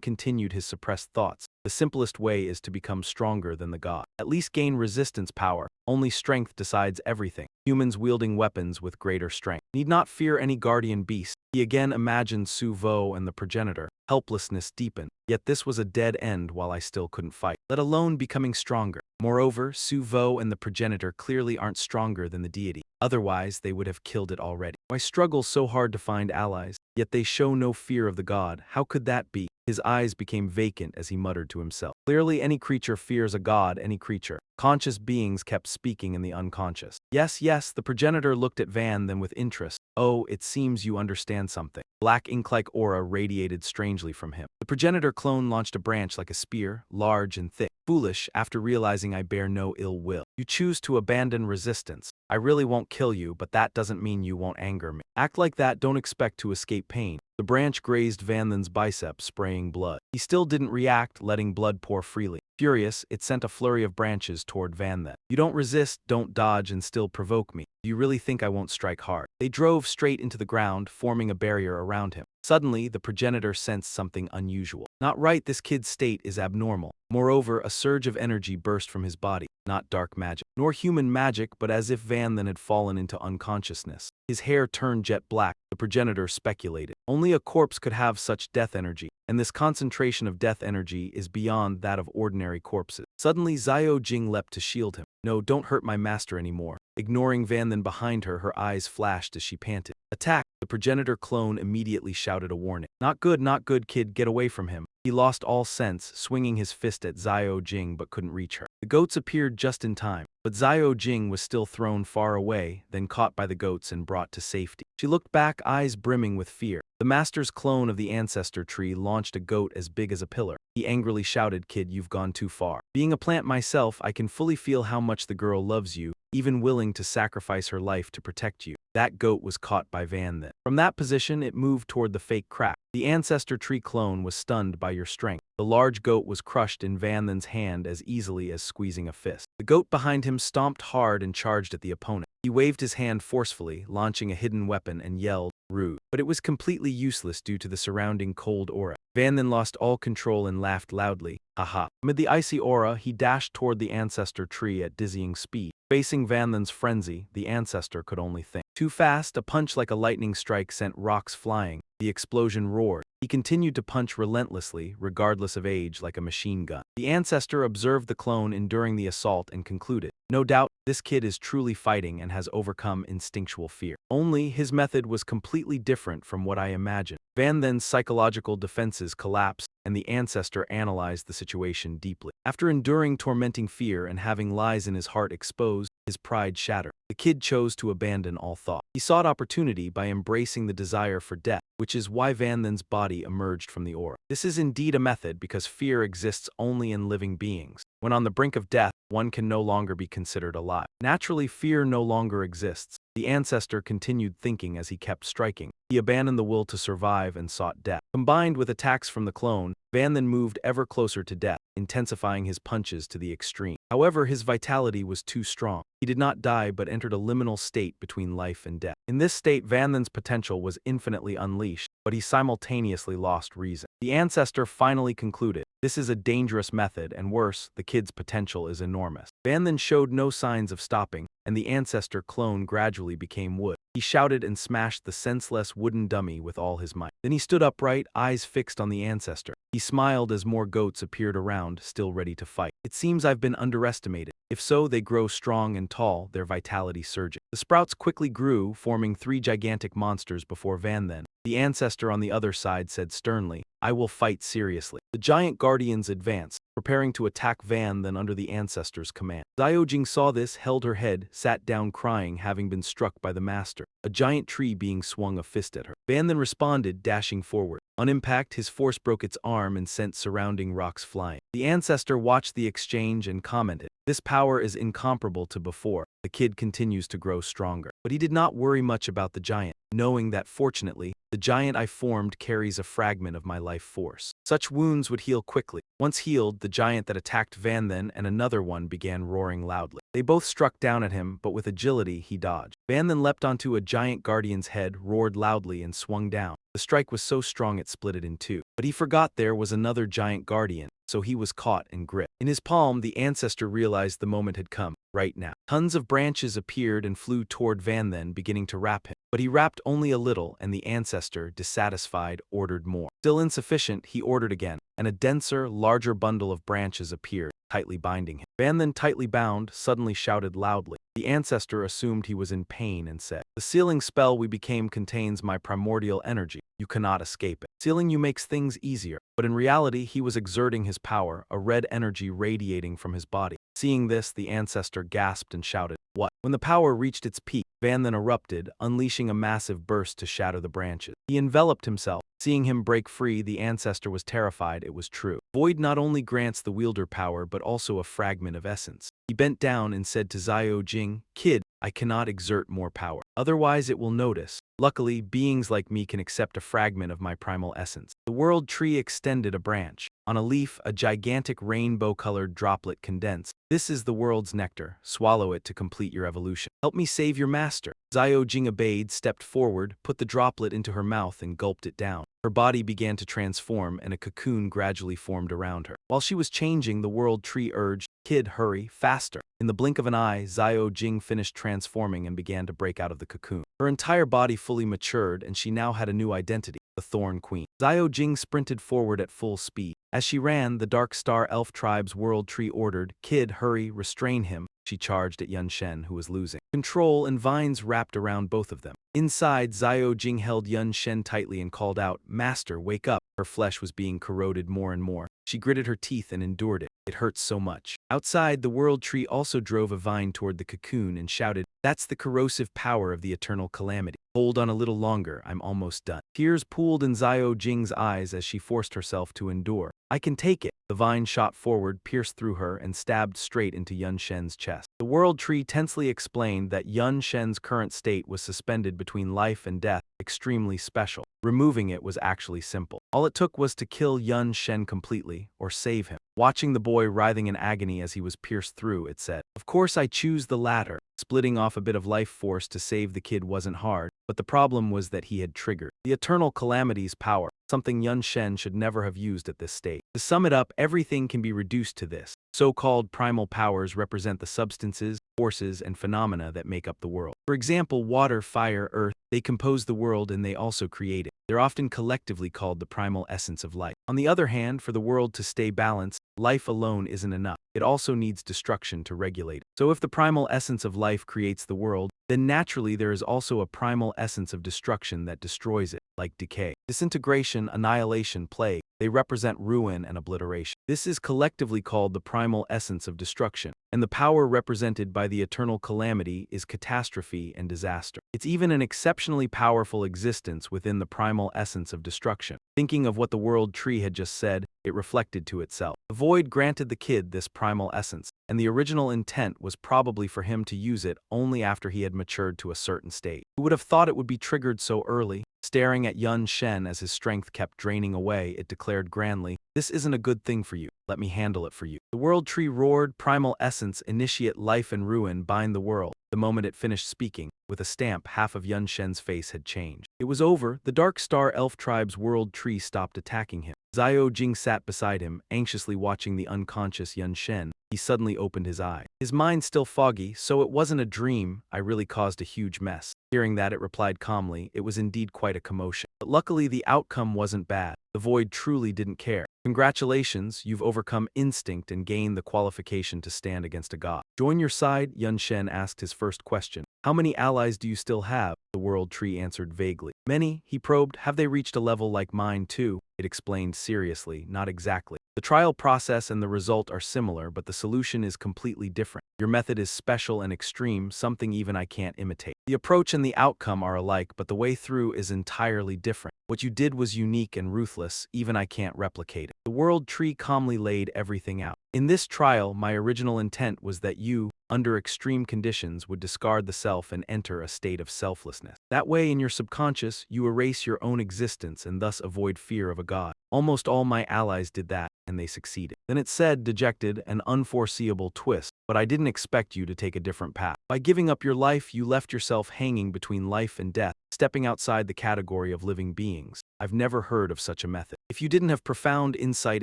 continued his suppressed thoughts. The simplest way is to become stronger than the god. At least gain resistance power. Only strength decides everything. Humans wielding weapons with greater strength need not fear any guardian beast. He again imagined Su Vo and the progenitor. Helplessness deepened. Yet this was a dead end while I still couldn't fight, let alone becoming stronger. Moreover, Su Vo and the progenitor clearly aren't stronger than the deity. Otherwise, they would have killed it already. I struggle so hard to find allies, yet they show no fear of the god. How could that be? His eyes became vacant as he muttered to himself. Clearly, any creature fears a god, any creature. Conscious beings kept speaking in the unconscious. Yes, yes, the progenitor looked at Van then with interest. Oh, it seems you understand something. Black ink-like aura radiated strangely from him. The progenitor clone launched a branch like a spear, large and thick. Foolish, after realizing I bear no ill will. You choose to abandon resistance. I really won't kill you, but that doesn't mean you won't anger me. Act like that, don't expect to escape pain. The branch grazed Van then's bicep, spraying blood. He still didn't react, letting blood pour freely. Furious, it sent a flurry of branches toward Van then. You don't resist, don't dodge, and still provoke me. Do you really think I won't strike hard? They drove straight into the ground, forming a barrier around him. Suddenly, the progenitor sensed something unusual. Not right, this kid's state is abnormal. Moreover, a surge of energy burst from his body. Not dark magic, nor human magic, but as if Van then had fallen into unconsciousness. His hair turned jet black, the progenitor speculated. Only a corpse could have such death energy, and this concentration of death energy is beyond that of ordinary corpses. Suddenly, Xiao Jing leapt to shield him. No, don't hurt my master anymore. Ignoring Van then behind her, her eyes flashed as she panted. Attack! The progenitor clone immediately shouted a warning. Not good, kid, get away from him. He lost all sense, swinging his fist at Xiao Jing but couldn't reach her. The goats appeared just in time, but Xiao Jing was still thrown far away, then caught by the goats and brought to safety. She looked back, eyes brimming with fear. The master's clone of the ancestor tree launched a goat as big as a pillar. He angrily shouted, Kid, you've gone too far. Being a plant myself, I can fully feel how much the girl loves you, even willing to sacrifice her life to protect you. That goat was caught by Van then. From that position, it moved toward the fake crack. The ancestor tree clone was stunned by your strength. The large goat was crushed in Van then's hand as easily as squeezing a fist. The goat behind him stomped hard and charged at the opponent. He waved his hand forcefully, launching a hidden weapon, and yelled, rude. But it was completely useless due to the surrounding cold aura. Van then lost all control and laughed loudly. Haha. Amid the icy aura, he dashed toward the ancestor tree at dizzying speed. Facing Van Then's frenzy, the ancestor could only think. Too fast, a punch like a lightning strike sent rocks flying. The explosion roared. He continued to punch relentlessly, regardless of age, like a machine gun. The ancestor observed the clone enduring the assault and concluded, "No doubt, this kid is truly fighting and has overcome instinctual fear. Only his method was completely different from what I imagined." Van Then's psychological defenses collapsed, and the ancestor analyzed the situation deeply. After enduring tormenting fear and having lies in his heart exposed, his pride shattered. The kid chose to abandon all thought. He sought opportunity by embracing the desire for death, which is why Van Then's body emerged from the aura. This is indeed a method because fear exists only in living beings. When on the brink of death, one can no longer be considered alive. Naturally, fear no longer exists. The ancestor continued thinking as he kept striking. He abandoned the will to survive and sought death. Combined with attacks from the clone, Van Then moved ever closer to death, intensifying his punches to the extreme. However, his vitality was too strong. He did not die but entered a liminal state between life and death. In this state, Van Then's potential was infinitely unleashed, but he simultaneously lost reason. The ancestor finally concluded, "This is a dangerous method, and worse, the kid's potential is enormous." Van Then showed no signs of stopping, and the ancestor clone gradually became wood. He shouted and smashed the senseless wooden dummy with all his might. Then he stood upright, eyes fixed on the ancestor. He smiled as more goats appeared around, still ready to fight. "It seems I've been underestimated. If so, they grow strong and tall, their vitality surging." The sprouts quickly grew, forming 3 gigantic monsters before Van Then. The ancestor on the other side said sternly, "I will fight seriously." The giant guardians advanced, preparing to attack Van Then under the ancestor's command. Xiaojing saw this, held her head, sat down crying, having been struck by the master. A giant tree being swung a fist at her. Van Then responded, dashing forward. On impact, his force broke its arm and sent surrounding rocks flying. The ancestor watched the exchange and commented, "This power is incomparable to before. The kid continues to grow stronger." But he did not worry much about the giant, knowing that fortunately, the giant I formed carries a fragment of my life force. Such wounds would heal quickly. Once healed, the giant that attacked Van Then and another one began roaring loudly. They both struck down at him, but with agility he dodged. Van Then leapt onto a giant guardian's head, roared loudly, and swung down. The strike was so strong it split it in two. But he forgot there was another giant guardian, so he was caught and gripped. In his palm, the ancestor realized the moment had come, right now. Tons of branches appeared and flew toward Van Then, beginning to wrap him. But he wrapped only a little, and the ancestor, dissatisfied, ordered more. Still insufficient, he ordered again, and a denser, larger bundle of branches appeared, tightly binding him. Van Then, tightly bound, suddenly shouted loudly. The ancestor assumed he was in pain and said, "The sealing spell we became contains my primordial energy. You cannot escape it. Sealing you makes things easier." But in reality, he was exerting his power, a red energy radiating from his body. Seeing this, the ancestor gasped and shouted, "What?" When the power reached its peak, Van Then erupted, unleashing a massive burst to shatter the branches. He enveloped himself. Seeing him break free, the ancestor was terrified. It was true. Void not only grants the wielder power, but also a fragment of essence. He bent down and said to Xiaojing, "Kid, I cannot exert more power. Otherwise it will notice. Luckily, beings like me can accept a fragment of my primal essence." The world tree extended a branch. On a leaf, a gigantic rainbow-colored droplet condensed. "This is the world's nectar. Swallow it to complete your evolution. Help me save your master." Xiaojing obeyed, stepped forward, put the droplet into her mouth and gulped it down. Her body began to transform and a cocoon gradually formed around her. While she was changing, the world tree urged, "Kid, hurry, faster." In the blink of an eye, Xiaojing finished transforming and began to break out of the cocoon. Her entire body fully matured, and she now had a new identity, the Thorn Queen. Xiaojing sprinted forward at full speed. As she ran, the Dark Star Elf Tribe's world tree ordered, "Kid, hurry, restrain him." She charged at Yun Shen, who was losing control, and vines wrapped around both of them. Inside, Xiaojing held Yun Shen tightly and called out, "Master, wake up." Her flesh was being corroded more and more. She gritted her teeth and endured it. It hurt so much. Outside, the world tree also drove a vine toward the cocoon and shouted, "That's the corrosive power of the eternal calamity. Hold on a little longer, I'm almost done." Tears pooled in Xiaojing's eyes as she forced herself to endure. "I can take it." The vine shot forward, pierced through her, and stabbed straight into Yun Shen's chest. The world tree tensely explained that Yun Shen's current state was suspended between life and death, extremely special. Removing it was actually simple. All it took was to kill Yun Shen completely, or save him. Watching the boy writhing in agony as he was pierced through, it said, "Of course I choose the latter." Splitting off a bit of life force to save the kid wasn't hard, but the problem was that he had triggered the eternal calamity's power, something Yun Shen should never have used at this stage. To sum it up, everything can be reduced to this. So-called primal powers represent the substances, forces and phenomena that make up the world. For example, water, fire, earth, they compose the world and they also create it. They're often collectively called the primal essence of life. On the other hand, for the world to stay balanced, life alone isn't enough. It also needs destruction to regulate it. So if the primal essence of life creates the world, then naturally there is also a primal essence of destruction that destroys it, like decay. Disintegration, annihilation, plague, they represent ruin and obliteration. This is collectively called the primal essence of destruction, and the power represented by the eternal calamity is catastrophe and disaster. It's even an exceptionally powerful existence within the primal essence of destruction. Thinking of what the world tree had just said, it reflected to itself. The void granted the kid this primal essence, and the original intent was probably for him to use it only after he had matured to a certain state. Who would have thought it would be triggered so early? Staring at Yun Shen as his strength kept draining away, it declared grandly, "This isn't a good thing for you. Let me handle it for you." The world tree roared, "Primal essence, initiate life and ruin, bind the world." The moment it finished speaking, with a stamp, half of Yun Shen's face had changed. It was over. The Dark Star Elf Tribe's world tree stopped attacking him. Xiao Jing sat beside him, anxiously watching the unconscious Yun Shen. He suddenly opened his eye. His mind still foggy, "So it wasn't a dream. I really caused a huge mess." Hearing that, it replied calmly, "It was indeed quite a commotion. But luckily the outcome wasn't bad. The void truly didn't care. Congratulations, you've overcome instinct and gained the qualification to stand against a god." "Join your side?" Yun Shen asked his first question. "How many allies do you still have?" The world tree answered vaguely. "Many," he probed. "Have they reached a level like mine too?" It explained seriously, "Not exactly. The trial process and the result are similar, but the solution is completely different. Your method is special and extreme, something even I can't imitate. The approach and the outcome are alike, but the way through is entirely different. What you did was unique and ruthless, even I can't replicate it." The world tree calmly laid everything out. "In this trial, my original intent was that you, under extreme conditions, would discard the self and enter a state of selflessness. That way, in your subconscious, you erase your own existence and thus avoid fear of a god. Almost all my allies did that, and they succeeded." Then it said, dejected, "An unforeseeable twist, but I didn't expect you to take a different path. By giving up your life, you left yourself hanging between life and death, stepping outside the category of living beings. I've never heard of such a method. If you didn't have profound insight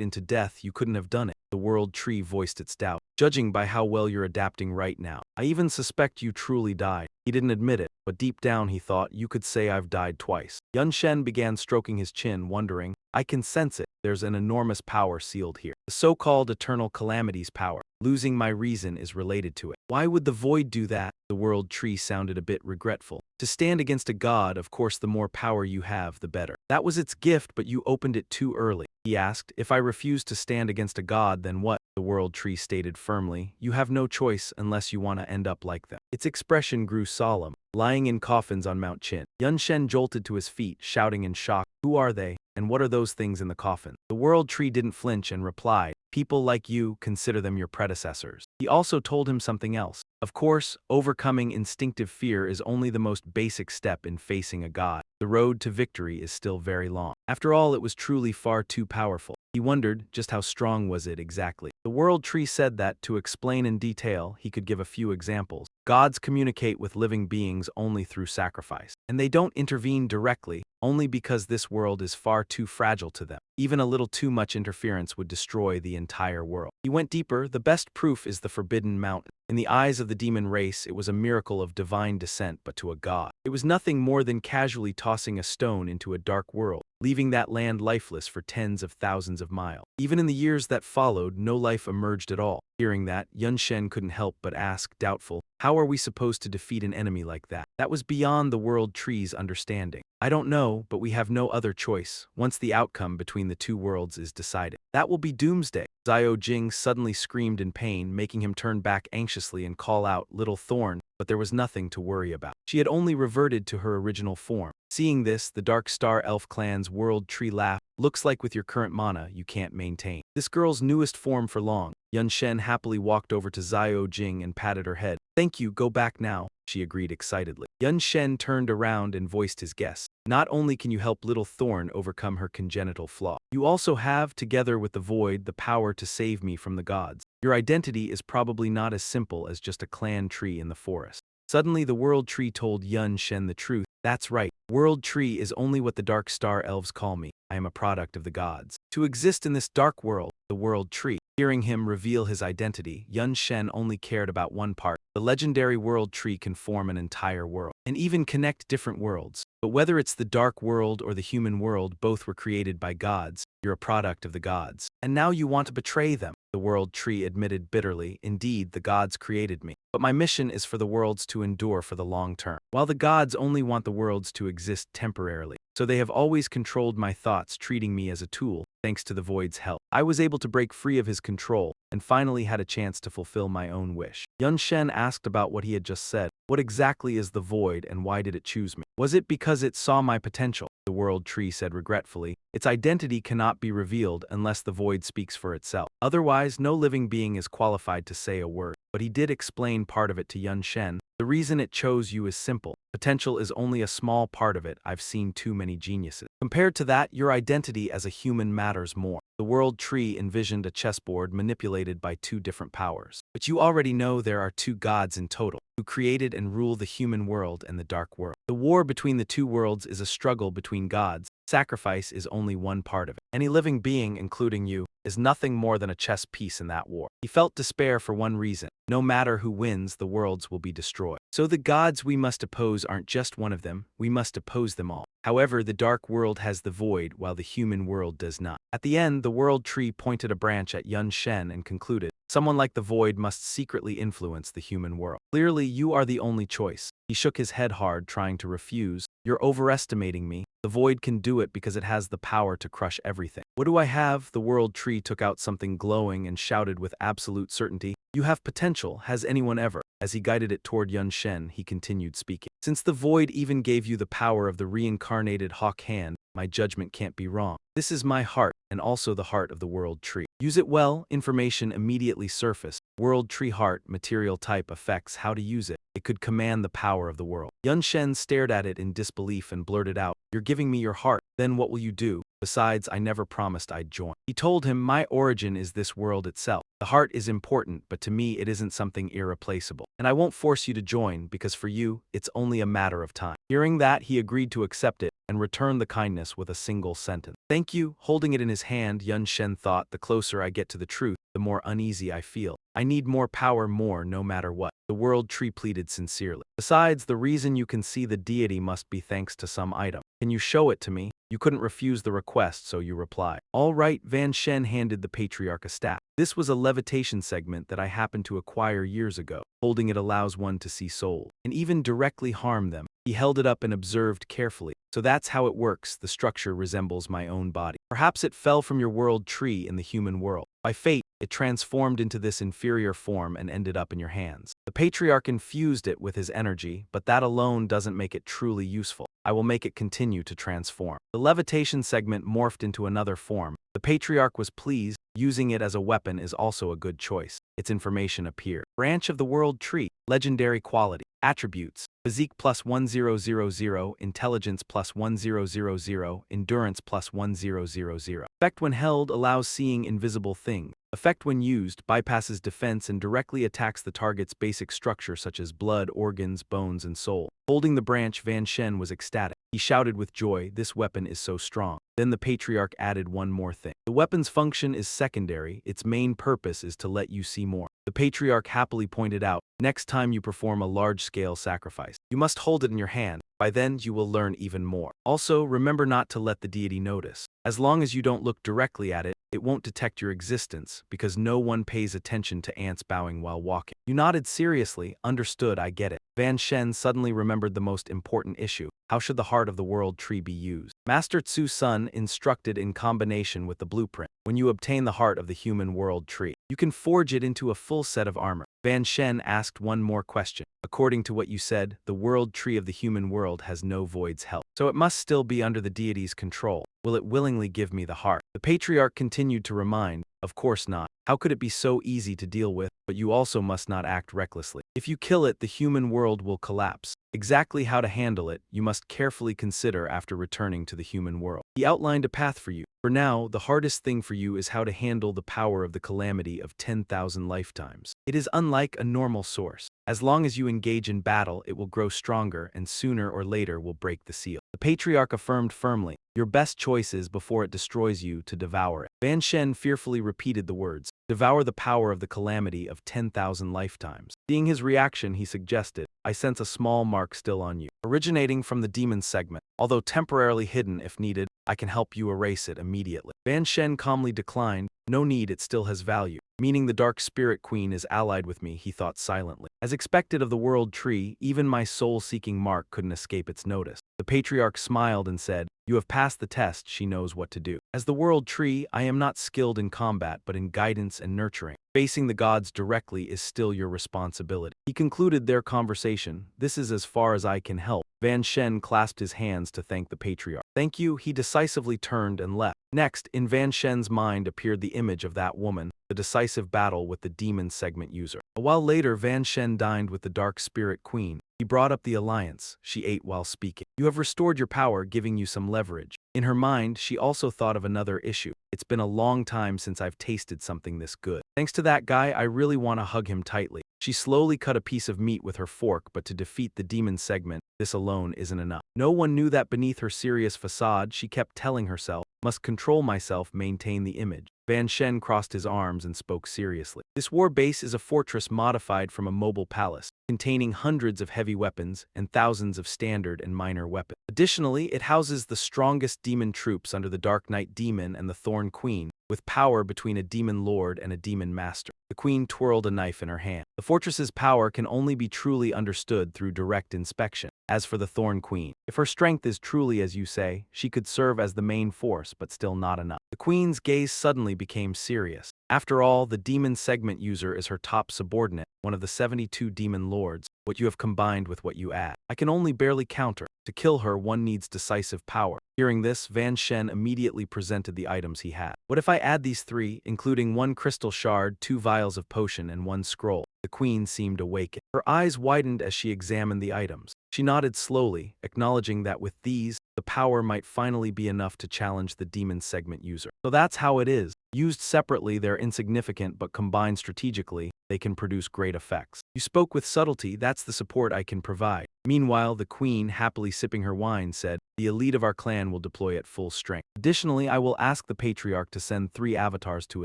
into death, you couldn't have done it." The world tree voiced its doubt. "Judging by how well you're adapting right now, I even suspect you truly died." He didn't admit it, but deep down he thought, "You could say I've died twice." Yun Shen began stroking his chin, wondering, "I can sense it. There's an enormous power sealed here. The so-called eternal calamity's power. Losing my reason is related to it. Why would the void do that?" The world tree sounded a bit regretful. "To stand against a god, of course the more power you have, the better. That was its gift, but you opened it too early." He asked, "If I refuse to stand against a god, then what?" The world tree stated firmly, "You have no choice unless you want to end up like them." Its expression grew solemn. Lying in coffins on Mount Chin, Yun Shen jolted to his feet, shouting in shock, "Who are they? And what are those things in the coffin?" The world tree didn't flinch and replied, "People like you, consider them your predecessors." He also told him something else. "Of course, overcoming instinctive fear is only the most basic step in facing a god. The road to victory is still very long." After all, it was truly far too powerful. He wondered, just how strong was it exactly? The world tree said that, to explain in detail, he could give a few examples. Gods communicate with living beings only through sacrifice. And they don't intervene directly, only because this world is far too fragile to them. Even a little too much interference would destroy the entire world. He went deeper. The best proof is the Forbidden Mountain. In the eyes of the demon race, it was a miracle of divine descent, but to a god, it was nothing more than casually tossing a stone into a dark world, leaving that land lifeless for tens of thousands of miles. Even in the years that followed, no life emerged at all. Hearing that, Yun Shen couldn't help but ask, doubtful, "How are we supposed to defeat an enemy like that?" That was beyond the world tree's understanding. "I don't know, but we have no other choice, once the outcome between the two worlds is decided. That will be doomsday." Xiao Jing suddenly screamed in pain, making him turn back anxiously and call out, "Little Thorn," but there was nothing to worry about. She had only reverted to her original form. Seeing this, the Dark Star Elf clan's world tree laughed. "Looks like with your current mana, you can't maintain this girl's newest form for long." Yun Shen happily walked over to Xiao Jing and patted her head. "Thank you, go back now," she agreed excitedly. Yun Shen turned around and voiced his guess. "Not only can you help Little Thorn overcome her congenital flaw, you also have, together with the Void, the power to save me from the gods. Your identity is probably not as simple as just a clan tree in the forest." Suddenly the world tree told Yun Shen the truth. "That's right. World tree is only what the Dark Star Elves call me. I am a product of the gods. To exist in this dark world, the world tree Hearing him reveal his identity, Yun Shen only cared about one part. The legendary world tree can form an entire world, and even connect different worlds. But whether it's the dark world or the human world, both were created by gods. You're a product of the gods. And now you want to betray them. The world tree admitted bitterly, indeed, the gods created me. But my mission is for the worlds to endure for the long term, while the gods only want the worlds to exist temporarily. So they have always controlled my thoughts, treating me as a tool. Thanks to the void's help, I was able to break free of his control, and finally had a chance to fulfill my own wish. Yun Shen asked about what he had just said. What exactly is the void, and why did it choose me? Was it because it saw my potential? The world tree said regretfully. Its identity cannot be revealed unless the void speaks for itself. Otherwise, no living being is qualified to say a word. But he did explain part of it to Yun Shen. The reason it chose you is simple. Potential is only a small part of it. I've seen too many geniuses. Compared to that, your identity as a human matters more. The world tree envisioned a chessboard manipulated by two different powers. But you already know there are two gods in total, who created and rule the human world and the dark world. The war between the two worlds is a struggle between gods. Sacrifice is only one part of it. Any living being, including you, is nothing more than a chess piece in that war. He felt despair for one reason. No matter who wins, the worlds will be destroyed. So the gods we must oppose aren't just one of them, we must oppose them all. However, the dark world has the void, while the human world does not. At the end, the world tree pointed a branch at Yun Shen and concluded, someone like the void must secretly influence the human world. Clearly, you are the only choice. He shook his head hard, trying to refuse. You're overestimating me. The void can do it because it has the power to crush everything. What do I have? The world tree took out something glowing and shouted with absolute certainty. You have potential. Has anyone ever? As he guided it toward Yun Shen, he continued speaking. Since the void even gave you the power of the reincarnated hawk hand, my judgment can't be wrong. This is my heart, and also the heart of the world tree. Use it well. Information immediately surfaced. World tree heart, material type, effects, how to use it. It could command the power of the world. Yun Shen stared at it in disbelief and blurted out, "You're giving me your heart. Then what will you do? Besides, I never promised I'd join." He told him, my origin is this world itself. The heart is important, but to me it isn't something irreplaceable. And I won't force you to join, because for you, it's only a matter of time. Hearing that, he agreed to accept it and returned the kindness with a single sentence. Thank you. Holding it in his hand, Yun Shen thought, the closer I get to the truth, the more uneasy I feel. I need more power, more, no matter what. The world tree pleaded sincerely. Besides, the reason you can see the deity must be thanks to some item. Can you show it to me? You couldn't refuse the request, so you replied. All right. Van Shen handed the patriarch a staff. This was a levitation segment that I happened to acquire years ago. Holding it allows one to see souls, and even directly harm them. He held it up and observed carefully. So that's how it works. The structure resembles my own body. Perhaps it fell from your world tree in the human world. By fate, it transformed into this inferior form and ended up in your hands. The patriarch infused it with his energy, but that alone doesn't make it truly useful. I will make it continue to transform. The levitation segment morphed into another form. The patriarch was pleased. Using it as a weapon is also a good choice. Its information appeared. Branch of the world tree. Legendary quality. Attributes. Physique plus 1000, intelligence plus 1000, endurance plus 1000. Effect when held allows seeing invisible things. Effect when used bypasses defense and directly attacks the target's basic structure such as blood, organs, bones, and soul. Holding the branch, Van Shen was ecstatic. He shouted with joy, this weapon is so strong. Then the patriarch added one more thing. The weapon's function is secondary, its main purpose is to let you see more. The patriarch happily pointed out, next time you perform a large-scale sacrifice, you must hold it in your hand. By then, you will learn even more. Also, remember not to let the deity notice. As long as you don't look directly at it, it won't detect your existence, because no one pays attention to ants bowing while walking. You nodded seriously. Understood, I get it. Van Shen suddenly remembered the most important issue. How should the heart of the world tree be used? Master Tsu Sun instructed in combination with the blueprint. When you obtain the heart of the human world tree, you can forge it into a full set of armor. Van Shen asked one more question. According to what you said, the world tree of the human world has no void's help. So it must still be under the deity's control. Will it willingly give me the heart? The patriarch continued to remind, of course not. How could it be so easy to deal with? But you also must not act recklessly. If you kill it, the human world will collapse. Exactly how to handle it, you must carefully consider after returning to the human world. He outlined a path for you. For now, the hardest thing for you is how to handle the power of the calamity of 10,000 lifetimes. It is unlike a normal source. As long as you engage in battle, it will grow stronger and sooner or later will break the seal. The patriarch affirmed firmly, your best choice is before it destroys you to devour it. Van Shen fearfully repeated the words, Devour the power of the calamity of 10,000 lifetimes. Seeing his reaction, he suggested, I sense a small mark still on you, originating from the demon segment. Although temporarily hidden if needed, I can help you erase it immediately. Van Shen calmly declined, no need, it still has value. Meaning the Dark Spirit Queen is allied with me, he thought silently. As expected of the World Tree, even my soul-seeking mark couldn't escape its notice. The patriarch smiled and said, you have passed the test, she knows what to do. As the World Tree, I am not skilled in combat but in guidance and nurturing. Facing the gods directly is still your responsibility. He concluded their conversation, this is as far as I can help. Van Shen clasped his hands to thank the patriarch. Thank you, he decisively turned and left. Next, in Van Shen's mind appeared the image of that woman, the decisive battle with the demon segment user. A while later, Van Shen dined with the Dark Spirit Queen. He brought up the alliance. She ate while speaking. You have restored your power, giving you some leverage. In her mind, she also thought of another issue. It's been a long time since I've tasted something this good. Thanks to that guy, I really want to hug him tightly. She slowly cut a piece of meat with her fork, but to defeat the demon segment, this alone isn't enough. No one knew that beneath her serious facade, she kept telling herself, must control myself, maintain the image. Van Shen crossed his arms and spoke seriously. This war base is a fortress modified from a mobile palace, containing hundreds of heavy weapons and thousands of standard and minor weapons. Additionally, it houses the strongest demon troops under the Dark Knight Demon and the Thorn Queen, with power between a demon lord and a demon master. The queen twirled a knife in her hand. The fortress's power can only be truly understood through direct inspection. As for the Thorn Queen, if her strength is truly as you say, she could serve as the main force, but still not enough. The queen's gaze suddenly became serious. After all, the demon segment user is her top subordinate, one of the 72 demon lords. What you have combined with what you add, I can only barely counter. To kill her, one needs decisive power. Hearing this, Van Shen immediately presented the items he had. What if I add these three, including one crystal shard, 2 vials of potion, and 1 scroll? The queen seemed awakened. Her eyes widened as she examined the items. She nodded slowly, acknowledging that with these, the power might finally be enough to challenge the demon segment user. So that's how it is. Used separately, they're insignificant, but combined strategically, they can produce great effects. You spoke with subtlety, that's the support I can provide. Meanwhile, the queen, happily sipping her wine, said, the elite of our clan will deploy at full strength. Additionally, I will ask the patriarch to send 3 avatars to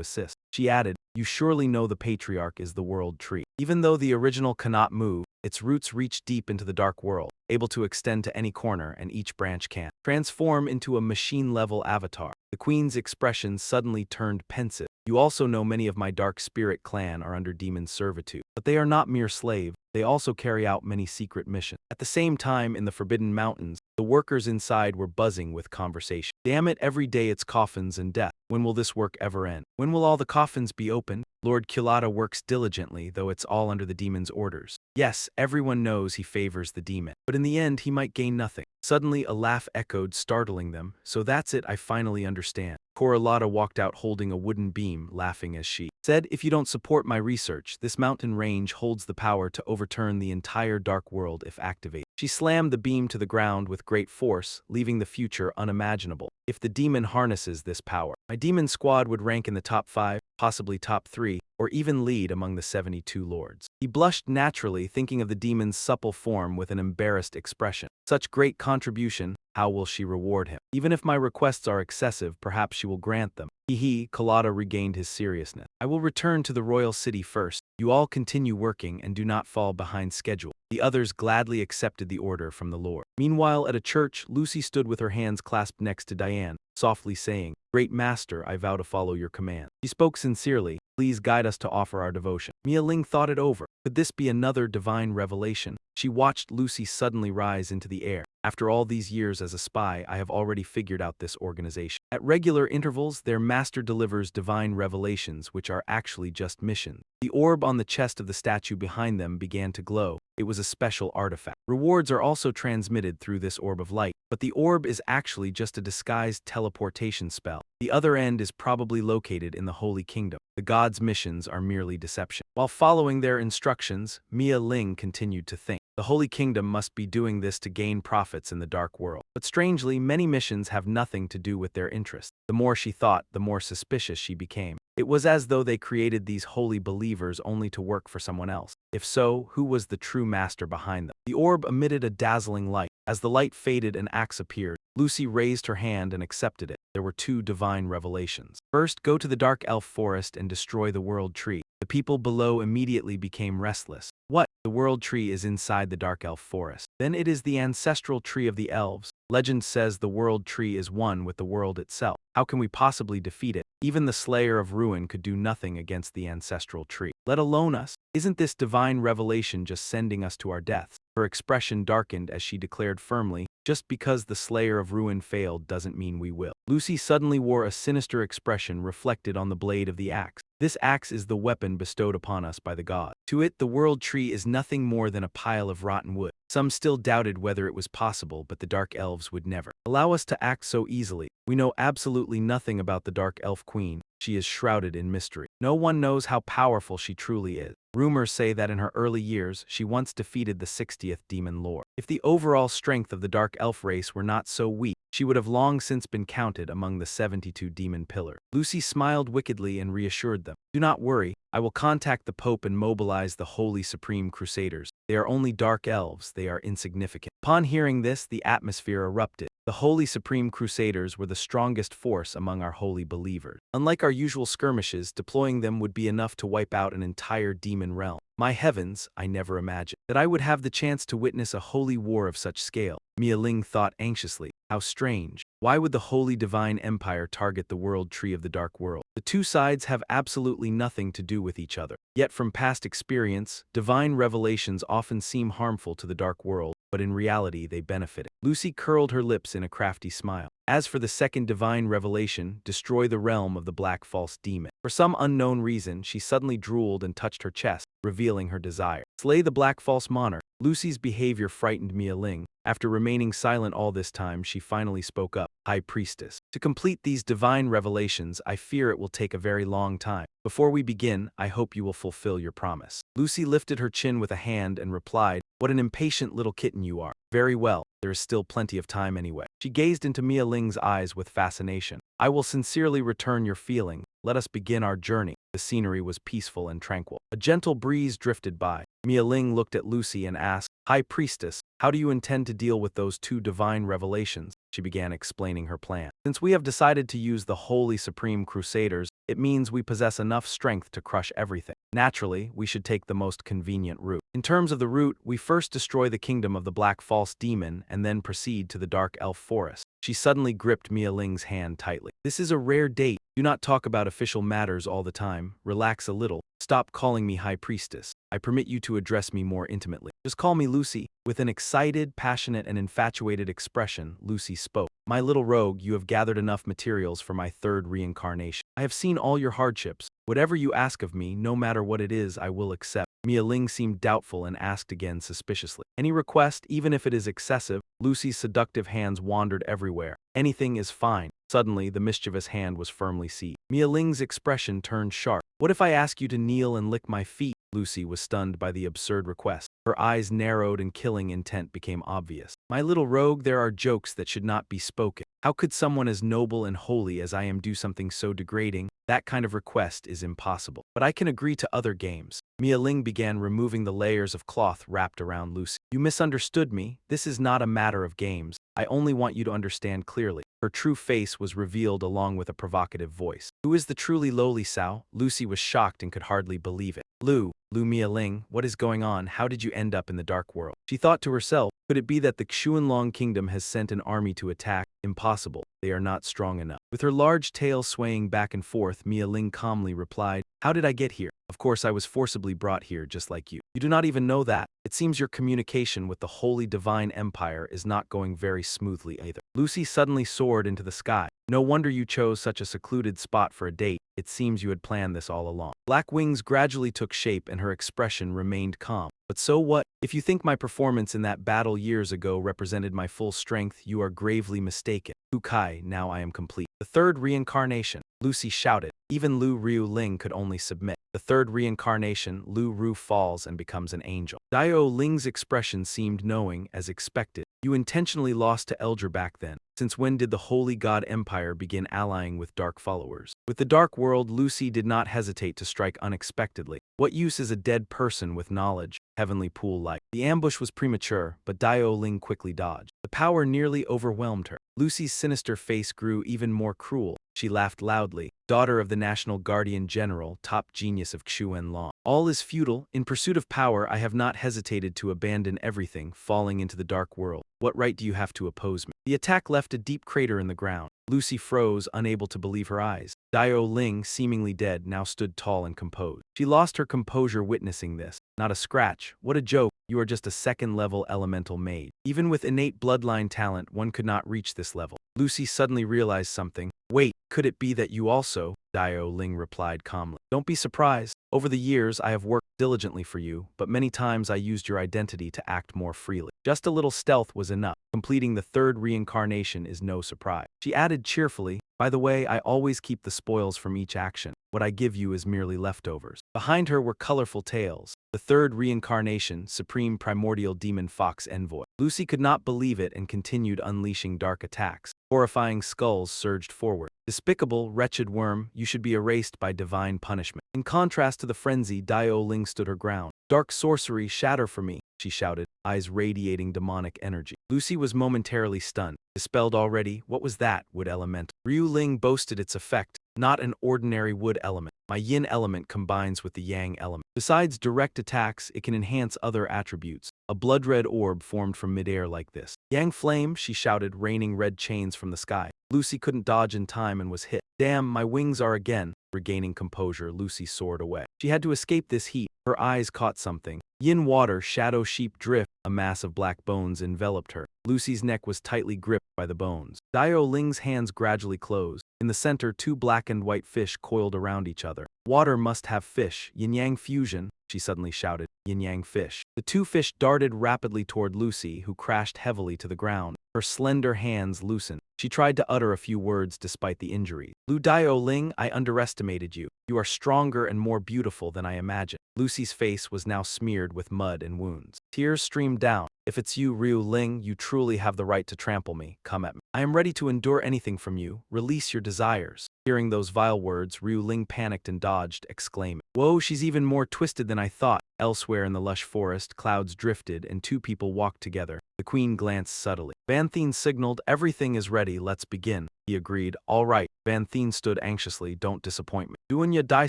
assist. She added, you surely know the patriarch is the world tree. Even though the original cannot move, its roots reach deep into the dark world, able to extend to any corner, and each branch can transform into a machine-level avatar. The queen's expression suddenly turned pensive. You also know many of my dark spirit clan are under demon servitude, but they are not mere slaves. They also carry out many secret missions. At the same time, in the Forbidden Mountains, the workers inside were buzzing with conversation. Damn it, every day it's coffins and death. When will this work ever end? When will all the coffins be opened? Lord Culata works diligently, though it's all under the demon's orders. Yes, everyone knows he favors the demon, but in the end he might gain nothing. Suddenly a laugh echoed, startling them. So that's it, I finally understand. Corralata walked out holding a wooden beam, laughing as she said, if you don't support my research, this mountain range holds the power to overturn the entire dark world if activated. She slammed the beam to the ground with great force, leaving the future unimaginable. If the demon harnesses this power, my demon squad would rank in the top 5, possibly top 3, or even lead among the 72 lords. He blushed naturally, thinking of the demon's supple form with an embarrassed expression. Such great contribution, how will she reward him? Even if my requests are excessive, perhaps she will grant them. Culata regained his seriousness. I will return to the royal city first. You all continue working and do not fall behind schedule. The others gladly accepted the order from the lord. Meanwhile, at a church, Lucy stood with her hands clasped next to Diane, softly saying, Great Master, I vow to follow your command. She spoke sincerely. Please guide us to offer our devotion. Mia Ling thought it over. Could this be another divine revelation? She watched Lucy suddenly rise into the air. After all these years as a spy, I have already figured out this organization. At regular intervals, their master delivers divine revelations, which are actually just missions. The orb on the chest of the statue behind them began to glow. It was a special artifact. Rewards are also transmitted through this orb of light, but the orb is actually just a disguised teleportation spell. The other end is probably located in the Holy Kingdom. The gods' missions are merely deception. While following their instructions, Mia Ling continued to think. The Holy Kingdom must be doing this to gain profits in the dark world. But strangely, many missions have nothing to do with their interest. The more she thought, the more suspicious she became. It was as though they created these holy believers only to work for someone else. If so, who was the true master behind them? The orb emitted a dazzling light. As the light faded, an axe appeared. Lucy raised her hand and accepted it. There were two divine revelations. First, go to the dark elf forest and destroy the world tree. The people below immediately became restless. What? The world tree is inside the dark elf forest. Then it is the ancestral tree of the elves. Legend says the world tree is one with the world itself. How can we possibly defeat it? Even the Slayer of Ruin could do nothing against the ancestral tree, let alone us. Isn't this divine revelation just sending us to our deaths? Her expression darkened as she declared firmly, just because the Slayer of Ruin failed doesn't mean we will. Lucy suddenly wore a sinister expression reflected on the blade of the axe. This axe is the weapon bestowed upon us by the gods. To it, the world tree is nothing more than a pile of rotten wood. Some still doubted whether it was possible, but the Dark Elves would never allow us to act so easily. We know absolutely nothing about the Dark Elf Queen. She is shrouded in mystery. No one knows how powerful she truly is. Rumors say that in her early years, she once defeated the 60th demon lord. If the overall strength of the Dark Elf race were not so weak, she would have long since been counted among the 72 demon pillars. Lucy smiled wickedly and reassured them. Do not worry, I will contact the Pope and mobilize the Holy Supreme Crusaders. They are only dark elves, they are insignificant. Upon hearing this, the atmosphere erupted. The Holy Supreme Crusaders were the strongest force among our holy believers. Unlike our usual skirmishes, deploying them would be enough to wipe out an entire demon realm. My heavens, I never imagined that I would have the chance to witness a holy war of such scale. Mia Ling thought anxiously. How strange. Why would the Holy Divine Empire target the World Tree of the Dark World? The two sides have absolutely nothing to do with each other. Yet from past experience, divine revelations often seem harmful to the Dark World, but in reality they benefit it. Lucy curled her lips in a crafty smile. As for the second divine revelation, destroy the realm of the black false demon. For some unknown reason, she suddenly drooled and touched her chest, revealing her desire. Slay the black false monarch. Lucy's behavior frightened Mia Ling. After remaining silent all this time, she finally spoke up. High Priestess, to complete these divine revelations, I fear it will take a very long time. Before we begin, I hope you will fulfill your promise. Lucy lifted her chin with a hand and replied, what an impatient little kitten you are. Very well, there is still plenty of time anyway. She gazed into Mia Ling's eyes with fascination. I will sincerely return your feeling. Let us begin our journey. The scenery was peaceful and tranquil. A gentle breeze drifted by. Mia Ling looked at Lucy and asked, High Priestess, how do you intend to deal with those two divine revelations? She began explaining her plan. Since we have decided to use the Holy Supreme Crusaders, it means we possess enough strength to crush everything. Naturally, we should take the most convenient route. In terms of the route, we first destroy the kingdom of the Black False Demon and then proceed to the Dark Elf Forest. She suddenly gripped Mia Ling's hand tightly. This is a rare date. Do not talk about official matters all the time. Relax a little. Stop calling me High Priestess. I permit you to address me more intimately. Just call me Lucy. With an excited, passionate, and infatuated expression, Lucy spoke. My little rogue, you have gathered enough materials for my third reincarnation. I have seen all your hardships. Whatever you ask of me, no matter what it is, I will accept. Mia Ling seemed doubtful and asked again suspiciously. Any request, even if it is excessive? Lucy's seductive hands wandered everywhere. Anything is fine. Suddenly, the mischievous hand was firmly seized. Mia Ling's expression turned sharp. What if I ask you to kneel and lick my feet? Lucy was stunned by the absurd request. Her eyes narrowed and killing intent became obvious. My little rogue, there are jokes that should not be spoken. How could someone as noble and holy as I am do something so degrading? That kind of request is impossible. But I can agree to other games. Mia Ling began removing the layers of cloth wrapped around Lucy. You misunderstood me. This is not a matter of games. I only want you to understand clearly. Her true face was revealed along with a provocative voice. Who is the truly lowly Sao? Lucy was shocked and could hardly believe it. Lu Mia Ling, what is going on? How did you end up in the dark world? She thought to herself, could it be that the Xuanlong kingdom has sent an army to attack? Impossible. They are not strong enough. With her large tail swaying back and forth, Mia Ling calmly replied, how did I get here? Of course I was forcibly brought here just like you. You do not even know that. It seems your communication with the Holy Divine Empire is not going very smoothly either. Lucy suddenly soared into the sky. No wonder you chose such a secluded spot for a date. It seems you had planned this all along. Black wings gradually took shape and her expression remained calm. But so what? If you think my performance in that battle years ago represented my full strength, you are gravely mistaken. Hukai, now I am complete. The third reincarnation. Lucy shouted. Even Lu Ryu Ling could only submit. The third reincarnation, Lu Ru falls and becomes an angel. Dio Ling's expression seemed knowing, as expected. You intentionally lost to Elder back then. Since when did the Holy God Empire begin allying with dark followers? With the dark world, Lucy did not hesitate to strike unexpectedly. What use is a dead person with knowledge? Heavenly pool-like. The ambush was premature, but Dio Ling quickly dodged. The power nearly overwhelmed her. Lucy's sinister face grew even more cruel. She laughed loudly. Daughter of the National Guardian General, top genius of Xuan Long. All is futile. In pursuit of power, I have not hesitated to abandon everything, falling into the dark world. What right do you have to oppose me? The attack left a deep crater in the ground. Lucy froze, unable to believe her eyes. Dio Ling, seemingly dead, now stood tall and composed. She lost her composure witnessing this. Not a scratch. What a joke. You are just a second-level elemental mage. Even with innate bloodline talent, one could not reach this level. Lucy suddenly realized something. Wait, could it be that you also? Dio Ling replied calmly. Don't be surprised. Over the years, I have worked diligently for you, but many times I used your identity to act more freely. Just a little stealth was enough. Completing the third reincarnation is no surprise. She added cheerfully, by the way, I always keep the spoils from each action. What I give you is merely leftovers. Behind her were colorful tales. The third reincarnation, Supreme Primordial Demon Fox Envoy. Lucy could not believe it and continued unleashing dark attacks. Horrifying skulls surged forward. Despicable, wretched worm, you should be erased by divine punishment. In contrast to the frenzy, Dio Ling stood her ground. Dark sorcery, shatter for me, she shouted, eyes radiating demonic energy. Lucy was momentarily stunned. Dispelled already, what was that, wood element? Ryu Ling boasted its effect. Not an ordinary wood element. My yin element combines with the yang element. Besides direct attacks, it can enhance other attributes. A blood-red orb formed from midair like this. Yang flame, she shouted, raining red chains from the sky. Lucy couldn't dodge in time and was hit. Damn, my wings are again. Regaining composure, Lucy soared away. She had to escape this heat. Her eyes caught something. Yin water, shadow sheep drift. A mass of black bones enveloped her. Lucy's neck was tightly gripped by the bones. Dio Ling's hands gradually closed. In the center, two black and white fish coiled around each other. Water must have fish. Yin-yang fusion, she suddenly shouted. Yin-yang fish. The two fish darted rapidly toward Lucy, who crashed heavily to the ground. Her slender hands loosened. She tried to utter a few words despite the injury. Lu Dio Ling, I underestimated you. You are stronger and more beautiful than I imagined. Lucy's face was now smeared with mud and wounds. Tears streamed down. If it's you, Ryu Ling, you truly have the right to trample me. Come at me. I am ready to endure anything from you. Release your desires. Hearing those vile words, Ryu Ling panicked and dodged, exclaiming, Whoa, she's even more twisted than I thought. Elsewhere in the lush forest, clouds drifted and two people walked together. The queen glanced subtly. Van Thien signaled, everything is ready, let's begin. He agreed, all right. Van Thien stood anxiously, don't disappoint me. Doin' ya die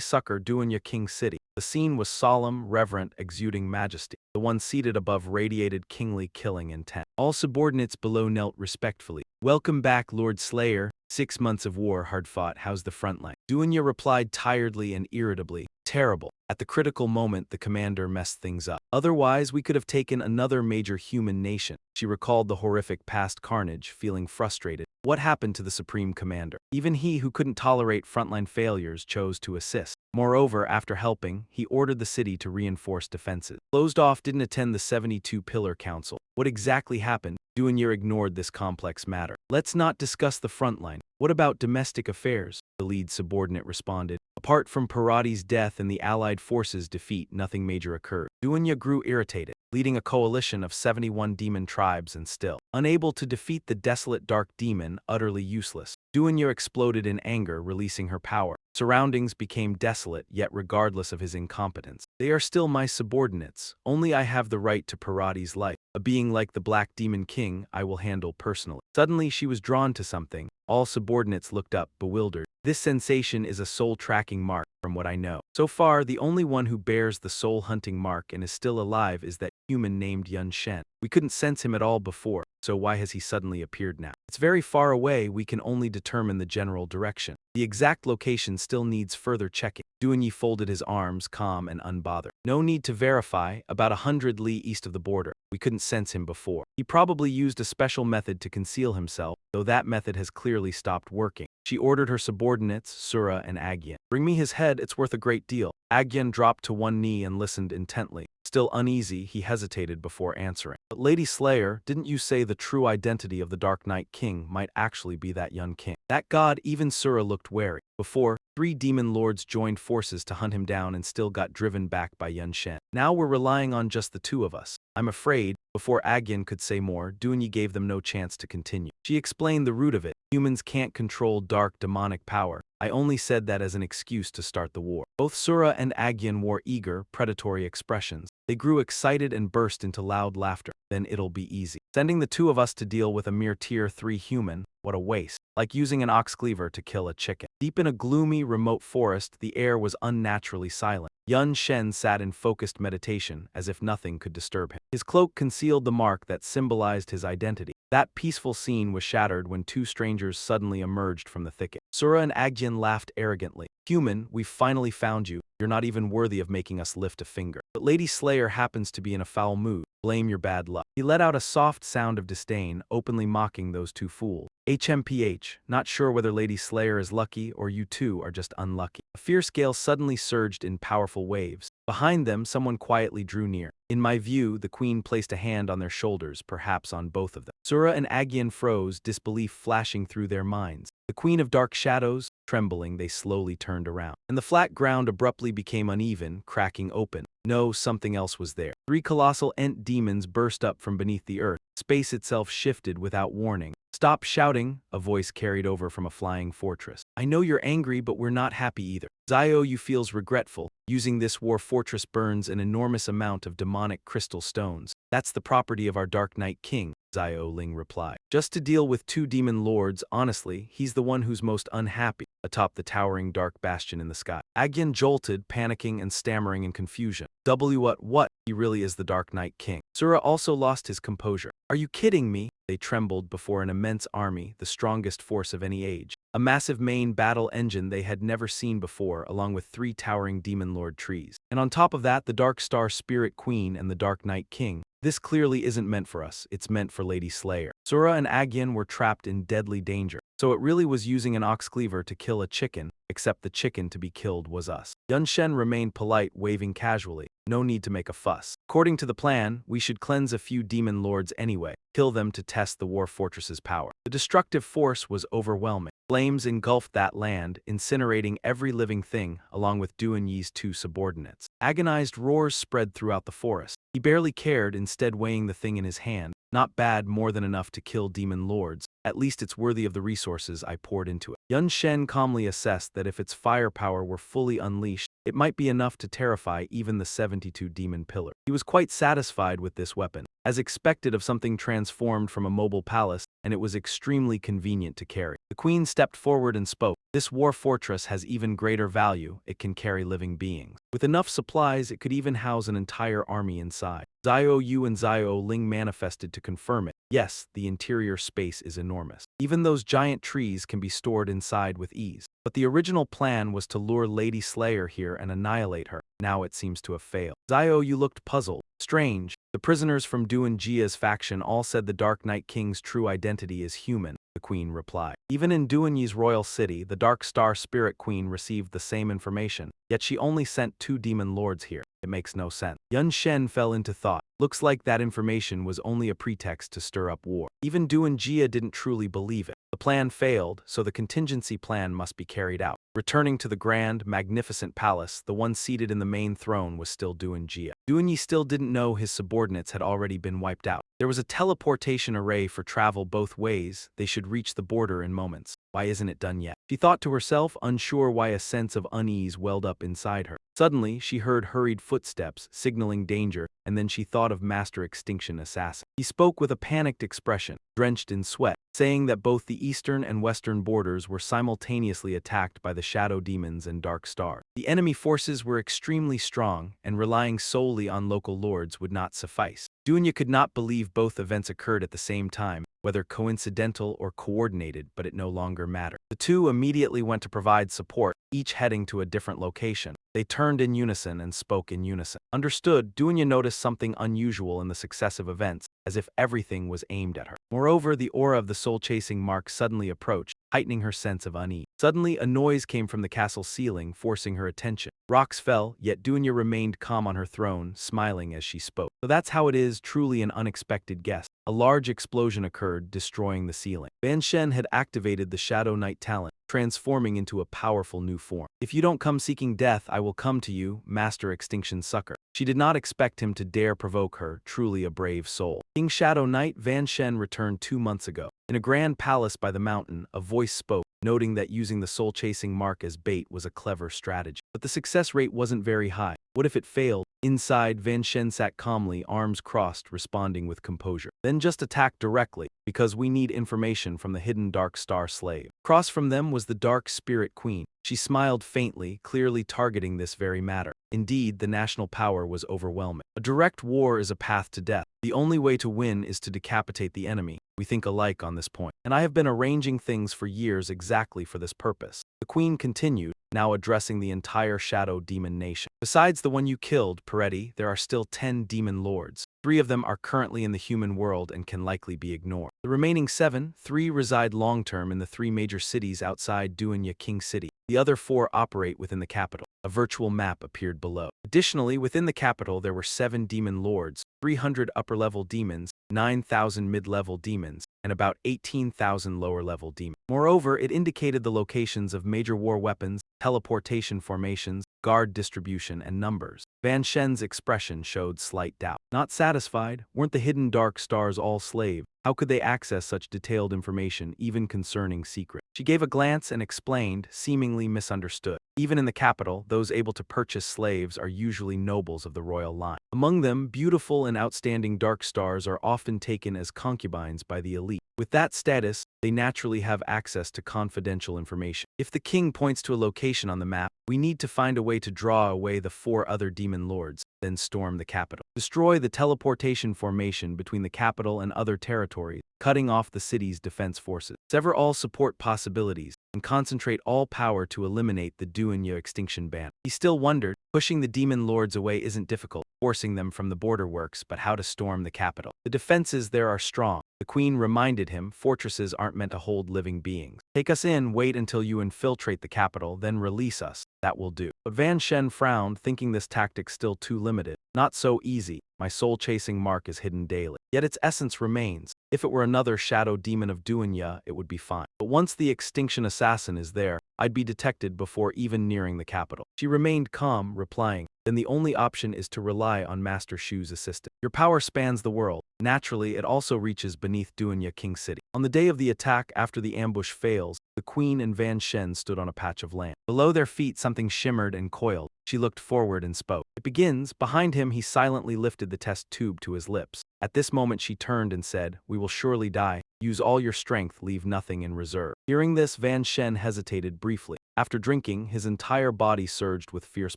sucker, doin' ya king city. The scene was solemn, reverent, exuding majesty. The one seated above radiated kingly killing intent. All subordinates below knelt respectfully. Welcome back, Lord Slayer. 6 months of war, hard fought, how's the front line? Duanya replied tiredly and irritably. Terrible. At the critical moment, the commander messed things up. Otherwise, we could have taken another major human nation. She recalled the horrific past carnage, feeling frustrated. What happened to the Supreme Commander? Even he who couldn't tolerate frontline failures chose to assist. Moreover, after helping, he ordered the city to reinforce defenses. Closed off didn't attend the 72-Pillar Council. What exactly happened? Duanyer ignored this complex matter. Let's not discuss the front line. What about domestic affairs? The lead subordinate responded. Apart from Parati's death and the Allied forces' defeat, nothing major occurred. Duanya grew irritated, leading a coalition of 71 demon tribes and still unable to defeat the desolate dark demon, utterly useless. Duanya exploded in anger, releasing her power. Surroundings became desolate, yet regardless of his incompetence. They are still my subordinates. Only I have the right to Parati's life. A being like the Black Demon King, I will handle personally. Suddenly she was drawn to something. All subordinates looked up, bewildered. This sensation is a soul-tracking mark, from what I know. So far, the only one who bears the soul-hunting mark and is still alive is that human named Yun Shen. We couldn't sense him at all before, so why has he suddenly appeared now? It's very far away, we can only determine the general direction. The exact location still needs further checking. Duanyi folded his arms, calm and unbothered. No need to verify, about 100 li east of the border. We couldn't sense him before. He probably used a special method to conceal himself, though that method has clearly stopped working. She ordered her subordinates, Sura and Agyan. Bring me his head, it's worth a great deal. Agyan dropped to one knee and listened intently. Still uneasy, he hesitated before answering. But Lady Slayer, didn't you say the true identity of the Dark Knight King might actually be that Yun King? That god, even Sura looked wary. Before, 3 demon lords joined forces to hunt him down and still got driven back by Yun Shen. Now we're relying on just the 2 of us. I'm afraid, before Agyan could say more, Duanyi gave them no chance to continue. She explained the root of it. Humans can't control dark demonic power. I only said that as an excuse to start the war. Both Sura and Agyan wore eager, predatory expressions. They grew excited and burst into loud laughter. then it'll be easy. Sending the two of us to deal with a mere tier 3 human, what a waste. Like using an ox cleaver to kill a chicken. Deep in a gloomy, remote forest, the air was unnaturally silent. Yun Shen sat in focused meditation, as if nothing could disturb him. His cloak concealed the mark that symbolized his identity. That peaceful scene was shattered when two strangers suddenly emerged from the thicket. Sura and Agyan laughed arrogantly. Human, we've finally found you. You're not even worthy of making us lift a finger. But Lady Slayer happens to be in a foul mood. Blame your bad luck. He let out a soft sound of disdain, openly mocking those two fools. HMPH, not sure whether Lady Slayer is lucky or you two are just unlucky. A fierce gale suddenly surged in powerful waves. Behind them, someone quietly drew near. In my view, the queen placed a hand on their shoulders, perhaps on both of them. Sura and Agyan froze, disbelief flashing through their minds. The queen of dark shadows? Trembling, they slowly turned around. And the flat ground abruptly became uneven, cracking open. No, something else was there. Three colossal ent demons burst up from beneath the earth. Space itself shifted without warning. Stop shouting, a voice carried over from a flying fortress. I know you're angry, but we're not happy either. Zio feels regretful. Using this war fortress burns an enormous amount of demonic crystal stones. That's the property of our Dark Knight King, Zio Ling replied. Just to deal with two demon lords, honestly, he's the one who's most unhappy, atop the towering dark bastion in the sky. Agyan jolted, panicking and stammering in confusion. What? He really is the Dark Knight King. Sura also lost his composure. Are you kidding me? They trembled before an immense army, the strongest force of any age. A massive main battle engine they had never seen before, along with 3 towering demon lord trees. And on top of that, the Dark Star Spirit Queen and the Dark Knight King. This clearly isn't meant for us, it's meant for Lady Slayer. Sura and Agyan were trapped in deadly danger. So it really was using an ox cleaver to kill a chicken, except the chicken to be killed was us. Yun Shen remained polite, waving casually. No need to make a fuss. According to the plan, we should cleanse a few demon lords anyway, kill them to test the war fortress's power. The destructive force was overwhelming. Flames engulfed that land, incinerating every living thing, along with Duan Yi's 2 subordinates. Agonized roars spread throughout the forest. He barely cared, instead weighing the thing in his hand. Not bad, more than enough to kill demon lords. At least it's worthy of the resources I poured into it. Yun Shen calmly assessed that if its firepower were fully unleashed, it might be enough to terrify even the 72 demon pillars. He was quite satisfied with this weapon, as expected of something transformed from a mobile palace, and it was extremely convenient to carry. The queen stepped forward and spoke. This war fortress has even greater value, it can carry living beings. With enough supplies, it could even house an entire army inside. Zio Yu and Zio Ling manifested to confirm it. Yes, the interior space is enormous. Even those giant trees can be stored inside with ease. But the original plan was to lure Lady Slayer here and annihilate her. Now it seems to have failed. Zio Yu looked puzzled. Strange. The prisoners from Duan Jia's faction all said the Dark Knight King's true identity is human, the queen replied. Even in Duan Yi's royal city, the Dark Star Spirit Queen received the same information, yet she only sent 2 demon lords here. It makes no sense. Yun Shen fell into thought. Looks like that information was only a pretext to stir up war. Even Duan Jia didn't truly believe it. The plan failed, so the contingency plan must be carried out. Returning to the grand, magnificent palace, the one seated in the main throne was still Duan Jia. Duan Yi still didn't know his subordinates had already been wiped out. There was a teleportation array for travel both ways. They should reach the border in moments. Why isn't it done yet? She thought to herself, unsure why a sense of unease welled up inside her. Suddenly, she heard hurried footsteps, signaling danger, and then she thought of Master Extinction Assassin. He spoke with a panicked expression, drenched in sweat, saying that both the eastern and western borders were simultaneously attacked by the shadow demons and dark stars. The enemy forces were extremely strong, and relying solely on local lords would not suffice. Dunya could not believe both events occurred at the same time, whether coincidental or coordinated, but it no longer mattered. The two immediately went to provide support, each heading to a different location. They turned in unison and spoke in unison. Understood, Dunya noticed something unusual in the successive events, as if everything was aimed at her. Moreover, the aura of the soul-chasing mark suddenly approached, heightening her sense of unease. Suddenly, a noise came from the castle ceiling, forcing her attention. Rocks fell, yet Dunya remained calm on her throne, smiling as she spoke. So that's how it is, truly an unexpected guest. A large explosion occurred, destroying the ceiling. Ban Shen had activated the Shadow Knight talent, transforming into a powerful new form. If you don't come seeking death, I will come to you, Master Extinction Sucker. She did not expect him to dare provoke her, truly a brave soul. King Shadow Knight Van Shen returned 2 months ago. In a grand palace by the mountain, a voice spoke, noting that using the soul-chasing mark as bait was a clever strategy. But the success rate wasn't very high. What if it failed? Inside, Van Shen sat calmly, arms crossed, responding with composure. Then just attack directly, because we need information from the hidden Dark Star slave. Across from them was the Dark Spirit Queen. She smiled faintly, clearly targeting this very matter. Indeed, the national power was overwhelming. A direct war is a path to death. The only way to win is to decapitate the enemy. We think alike on this point, and I have been arranging things for years exactly for this purpose. The queen continued, now addressing the entire Shadow Demon Nation. Besides the one you killed, Peretti, there are still 10 demon lords. 3 of them are currently in the human world and can likely be ignored. The remaining 7, 3 reside long-term in the 3 major cities outside Duanya King City. The other 4 operate within the capital. A virtual map appeared below. Additionally, within the capital there were 7 demon lords, 300 upper-level demons, 9,000 mid-level demons, and about 18,000 lower-level demons. Moreover, it indicated the locations of major war weapons, teleportation formations, guard distribution, and numbers. Van Shen's expression showed slight doubt. Not satisfied, weren't the hidden dark stars all slave? How could they access such detailed information, even concerning secrets? She gave a glance and explained, seemingly misunderstood. Even in the capital, those able to purchase slaves are usually nobles of the royal line. Among them, beautiful and outstanding dark stars are often taken as concubines by the elite. With that status, they naturally have access to confidential information. If the king points to a location on the map, we need to find a way to draw away the 4 other demon lords, then storm the capital. Destroy the teleportation formation between the capital and other territories, cutting off the city's defense forces. Sever all support possibilities, and concentrate all power to eliminate the Duanya extinction ban. He still wondered, pushing the demon lords away isn't difficult, forcing them from the border works, but how to storm the capital. The defenses there are strong. The queen reminded him fortresses aren't meant to hold living beings. Take us in, wait until you infiltrate the capital, then release us. That will do. But Van Shen frowned, thinking this tactic still too limited. Not so easy. My soul-chasing mark is hidden daily. Yet its essence remains. If it were another shadow demon of Duanya, it would be fine. But once the extinction assassin is there, I'd be detected before even nearing the capital. She remained calm, replying, then the only option is to rely on Master Shu's assistance. Your power spans the world. Naturally, it also reaches beneath Duanya King City. On the day of the attack, after the ambush fails, the queen and Van Shen stood on a patch of land. Below their feet, something shimmered and coiled. She looked forward and spoke. It begins. Behind him, he silently lifted the test tube to his lips. At this moment, she turned and said, we will surely die. Use all your strength, leave nothing in reserve. Hearing this, Van Shen hesitated briefly. After drinking, his entire body surged with fierce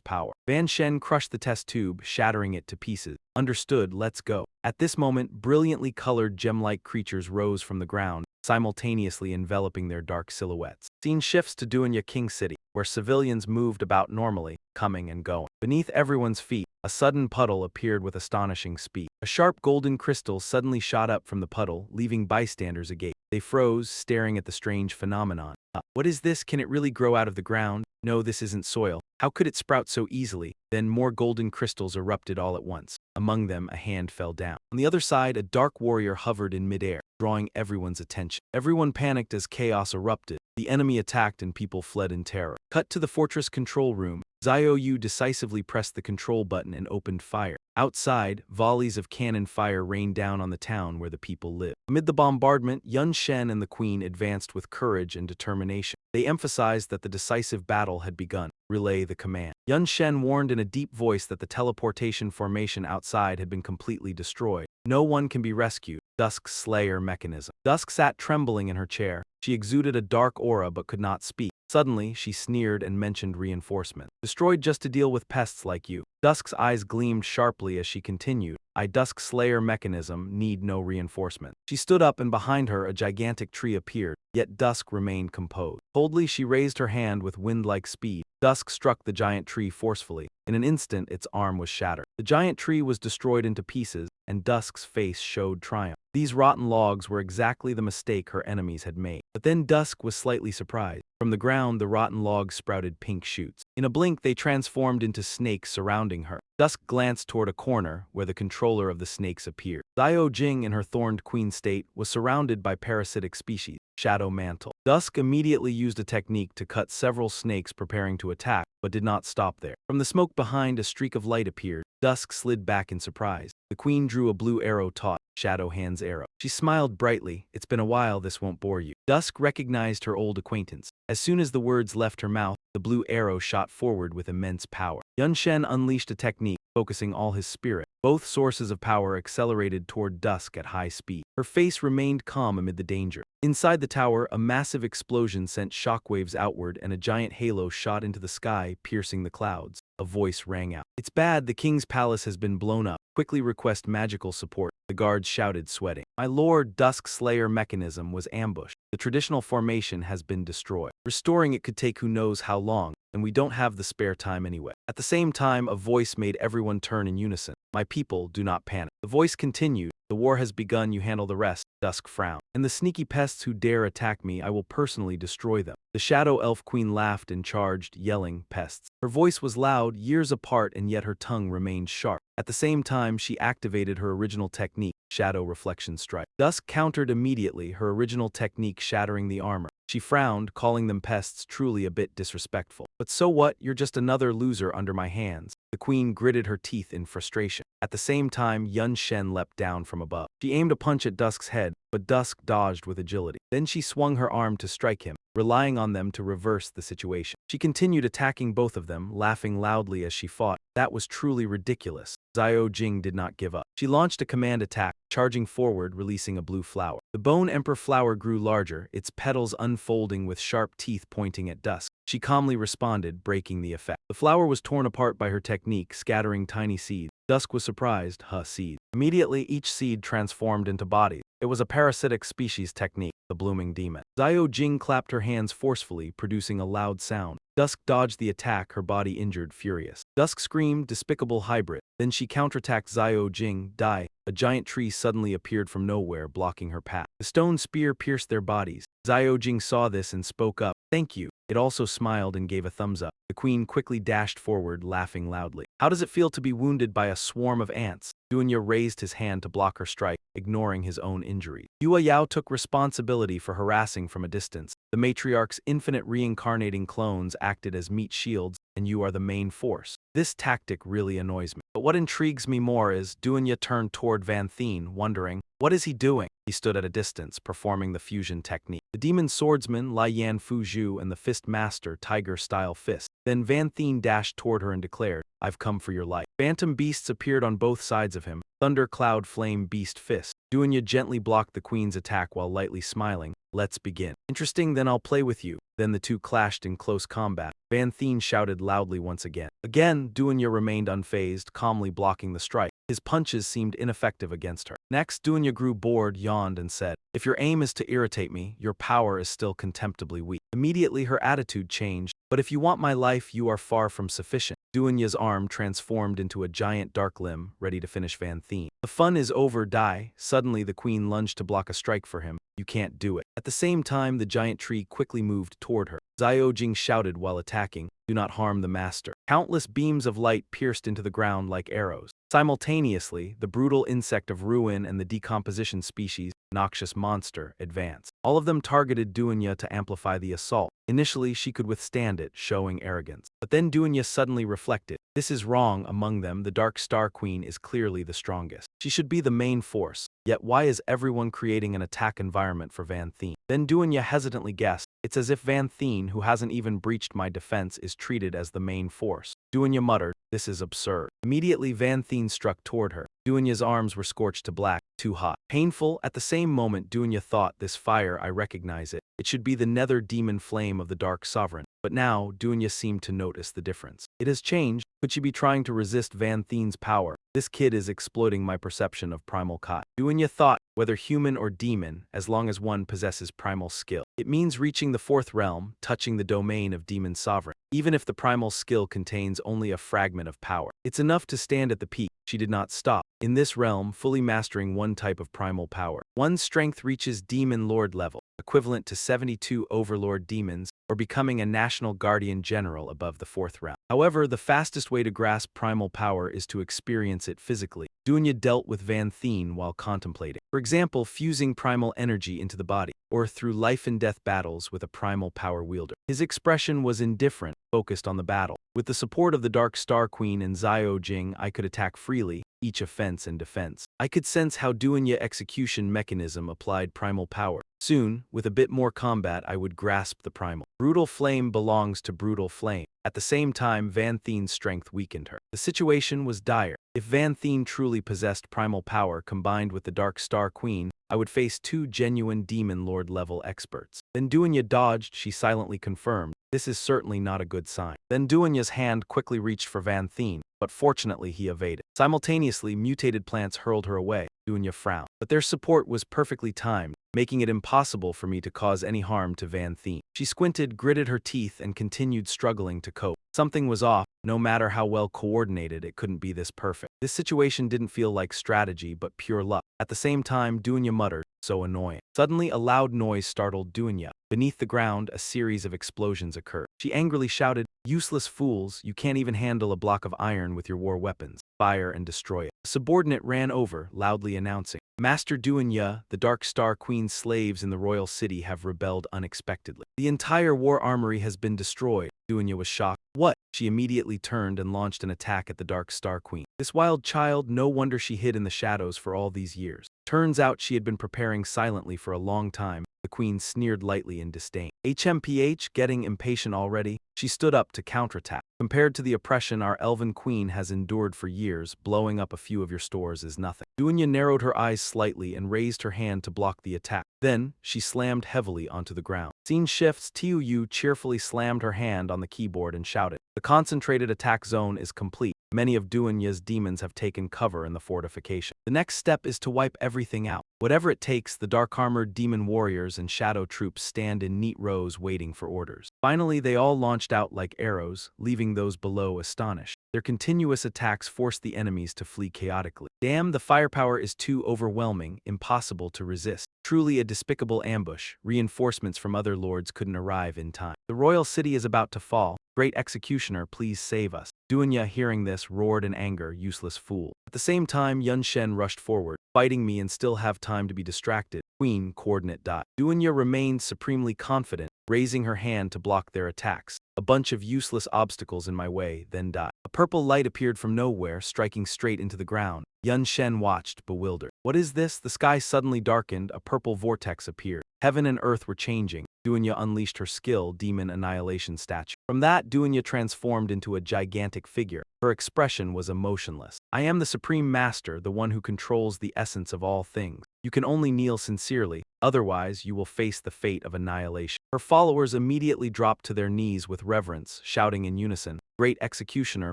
power. Van Shen crushed the test tube, shattering it to pieces. Understood, let's go. At this moment, brilliantly colored gem-like creatures rose from the ground, simultaneously enveloping their dark silhouettes. Scene shifts to Duanya King City, where civilians moved about normally, coming and going. Beneath everyone's feet, a sudden puddle appeared with astonishing speed. A sharp golden crystal suddenly shot up from the puddle, leaving bystanders agape. They froze, staring at the strange phenomenon. What is this? Can it really grow out of the ground? No, this isn't soil. How could it sprout so easily? Then more golden crystals erupted all at once. Among them, a hand fell down. On the other side, a dark warrior hovered in midair, drawing everyone's attention. Everyone panicked as chaos erupted. The enemy attacked and people fled in terror. Cut to the fortress control room. Xiao Yu decisively pressed the control button and opened fire. Outside, volleys of cannon fire rained down on the town where the people lived. Amid the bombardment, Yun Shen and the queen advanced with courage and determination. They emphasized that the decisive battle had begun. Relay the command. Yun Shen warned in a deep voice that the teleportation formation outside had been completely destroyed. No one can be rescued. Dusk's Slayer mechanism. Dusk sat trembling in her chair. She exuded a dark aura but could not speak. Suddenly, she sneered and mentioned reinforcement. Destroyed just to deal with pests like you. Dusk's eyes gleamed sharply as she continued. I, Dusk Slayer mechanism, need no reinforcement. She stood up and behind her a gigantic tree appeared, yet Dusk remained composed. Coldly, she raised her hand with wind-like speed. Dusk struck the giant tree forcefully. In an instant, its arm was shattered. The giant tree was destroyed into pieces, and Dusk's face showed triumph. These rotten logs were exactly the mistake her enemies had made. But then Dusk was slightly surprised. From the ground, the rotten logs sprouted pink shoots. In a blink, they transformed into snakes surrounding her. Dusk glanced toward a corner where the controller of the snakes appeared. Xiao Jing, in her thorned queen state, was surrounded by parasitic species. Shadow Mantle. Dusk immediately used a technique to cut several snakes preparing to attack, but did not stop there. From the smoke behind, a streak of light appeared. Dusk slid back in surprise. The queen drew a blue arrow taut, Shadow Hand's arrow. She smiled brightly. It's been a while, this won't bore you. Dusk recognized her old acquaintance. As soon as the words left her mouth, the blue arrow shot forward with immense power. Yun Shen unleashed a technique, focusing all his spirit. Both sources of power accelerated toward Dusk at high speed. Her face remained calm amid the danger. Inside the tower, a massive explosion sent shockwaves outward and a giant halo shot into the sky, piercing the clouds. A voice rang out. "It's bad, the king's palace has been blown up. Quickly request magical support." The guards shouted, sweating. "My lord, Dusk Slayer mechanism was ambushed. The traditional formation has been destroyed. Restoring it could take who knows how long, and we don't have the spare time anyway." At the same time, a voice made everyone turn in unison. "My people, do not panic." The voice continued. "The war has begun, you handle the rest." Dusk frowned. "And the sneaky pests who dare attack me, I will personally destroy them." The Shadow Elf Queen laughed and charged, yelling, "Pests." Her voice was loud, years apart, and yet her tongue remained sharp. At the same time, she activated her original technique, Shadow Reflection Strike. Dusk countered immediately, her original technique shattering the armor. She frowned, calling them pests truly a bit disrespectful. "But so what, you're just another loser under my hands." The queen gritted her teeth in frustration. At the same time, Yun Shen leapt down from above. She aimed a punch at Dusk's head, but Dusk dodged with agility. Then she swung her arm to strike him, relying on them to reverse the situation. She continued attacking both of them, laughing loudly as she fought. That was truly ridiculous. Xiao Jing did not give up. She launched a command attack, charging forward, releasing a blue flower. The Bone Emperor flower grew larger, its petals unfolding with sharp teeth pointing at Dusk. She calmly responded, breaking the effect. The flower was torn apart by her technique, scattering tiny seeds. Dusk was surprised, seed. Immediately, each seed transformed into bodies. It was a parasitic species technique, the blooming demon. Xiao Jing clapped her hands forcefully, producing a loud sound. Dusk dodged the attack, her body injured, furious. Dusk screamed, "Despicable hybrid." Then she counterattacked Xiao Jing, die. A giant tree suddenly appeared from nowhere, blocking her path. The stone spear pierced their bodies. Xiao Jing saw this and spoke up, "Thank you." It also smiled and gave a thumbs up. The queen quickly dashed forward, laughing loudly. "How does it feel to be wounded by a swarm of ants?" Dunya raised his hand to block her strike, ignoring his own injury. Yua Yao took responsibility for harassing from a distance. The matriarch's infinite reincarnating clones acted as meat shields, and you are the main force. This tactic really annoys me. But what intrigues me more is, Dunya turned toward Van Thien, wondering, what is he doing? He stood at a distance, performing the fusion technique. The demon swordsman, Lai Yan Fuzhu, and the fist master, tiger-style fist. Then Van Thien dashed toward her and declared, "I've come for your life." Phantom beasts appeared on both sides of him. Thunder Cloud Flame Beast Fist. Dunya gently blocked the queen's attack while lightly smiling. "Let's begin." "Interesting, then I'll play with you." Then the two clashed in close combat. Van Thien shouted loudly once again. Again, Dunya remained unfazed, calmly blocking the strike. His punches seemed ineffective against her. Next, Dunya grew bored, yawned, and said, "If your aim is to irritate me, your power is still contemptibly weak." Immediately her attitude changed. "But if you want my life, you are far from sufficient." Dunya's arm transformed into a giant dark limb, ready to finish Van Thien. "The fun is over, die." Suddenly the queen lunged to block a strike for him. "You can't do it." At the same time, the giant tree quickly moved toward her. Xiao Jing shouted while attacking, "Do not harm the master." Countless beams of light pierced into the ground like arrows. Simultaneously, the brutal insect of ruin and the decomposition species, noxious monster, advanced. All of them targeted Dunya to amplify the assault. Initially, she could withstand it, showing arrogance. But then Dunya suddenly reflected, "This is wrong. Among them, the Dark Star Queen is clearly the strongest. She should be the main force. Yet why is everyone creating an attack environment for Van Thien?" Then Dunya hesitantly guessed, "It's as if Van Thien, who hasn't even breached my defense, is treated as the main force." Dunya muttered, "This is absurd." Immediately Van Thien struck toward her. Dunya's arms were scorched to black, too hot. Painful, at the same moment Dunya thought, "This fire, I recognize it. It should be the nether demon flame of the Dark Sovereign." But now, Dunya seemed to notice the difference. It has changed. Could she be trying to resist Van Thien's power? This kid is exploiting my perception of primal Kai. Dunya thought, whether human or demon, as long as one possesses primal skill. It means reaching the fourth realm, touching the domain of demon sovereign. Even if the primal skill contains only a fragment of power, it's enough to stand at the peak. She did not stop. In this realm, fully mastering one type of primal power, one's strength reaches Demon Lord level, equivalent to 72 Overlord demons, or becoming a national guardian general above the fourth realm. However, the fastest way to grasp primal power is to experience it physically. Dunya dealt with Van Thien while contemplating. For example, fusing primal energy into the body, or through life and death battles with a primal power wielder. His expression was indifferent, focused on the battle. With the support of the Dark Star Queen and Xiao Jing, I could attack freely, each offense and defense. I could sense how Dunya execution mechanism applied primal power. Soon, with a bit more combat, I would grasp the primal. Brutal flame belongs to brutal flame. At the same time, Van Theen's strength weakened her. The situation was dire. If Van Theen truly possessed primal power combined with the Dark Star Queen, I would face two genuine Demon Lord-level experts. Then Duanya dodged, she silently confirmed. This is certainly not a good sign. Then Duanya's hand quickly reached for Van Theen, but fortunately he evaded. Simultaneously, mutated plants hurled her away. Duanya frowned. But their support was perfectly timed, making it impossible for me to cause any harm to Van Theen. She squinted, gritted her teeth, and continued struggling to cope. Something was off. No matter how well coordinated, it couldn't be this perfect. This situation didn't feel like strategy, but pure luck. At the same time, Duanya muttered, so annoying. Suddenly, a loud noise startled Duanya. Beneath the ground, a series of explosions occurred. She angrily shouted, "Useless fools, you can't even handle a block of iron with your war weapons. Fire and destroy it." A subordinate ran over, loudly announcing, "Master Duanya, the Dark Star Queen's slaves in the royal city have rebelled unexpectedly. The entire war armory has been destroyed." Duanya was shocked. "What?" She immediately turned and launched an attack at the Dark Star Queen. This wild child, no wonder she hid in the shadows for all these years. Turns out she had been preparing silently for a long time. The queen sneered lightly in disdain. HMPH, getting impatient already, she stood up to counterattack. "Compared to the oppression our elven queen has endured for years, blowing up a few of your stores is nothing." Duanya narrowed her eyes slightly and raised her hand to block the attack. Then, she slammed heavily onto the ground. Scene shifts. Tiu cheerfully slammed her hand on the keyboard and shouted, "The concentrated attack zone is complete. Many of Duanya's demons have taken cover in the fortification. The next step is to wipe everything out. Whatever it takes, the dark-armored demon warriors and shadow troops stand in neat rows waiting for orders." Finally, they all launched out like arrows, leaving those below astonished. Their continuous attacks forced the enemies to flee chaotically. Damn, the firepower is too overwhelming, impossible to resist. Truly a despicable ambush. Reinforcements from other lords couldn't arrive in time. The royal city is about to fall. Great Executioner, please save us. Duanya, hearing this, roared in anger, "Useless fool." At the same time, Yun Shen rushed forward, "Fighting me and still have time to be distracted. Queen, coordinate dot." Duanya remained supremely confident, raising her hand to block their attacks. "A bunch of useless obstacles in my way, then dot." A purple light appeared from nowhere, striking straight into the ground. Yun Shen watched, bewildered. "What is this?" The sky suddenly darkened, a purple vortex appeared. Heaven and earth were changing. Duanya unleashed her skill, Demon Annihilation Statue. From that, Duanya transformed into a gigantic figure. Her expression was emotionless. "I am the Supreme Master, the one who controls the essence of all things. You can only kneel sincerely, otherwise you will face the fate of annihilation." Her followers immediately dropped to their knees with reverence, shouting in unison, "Great Executioner,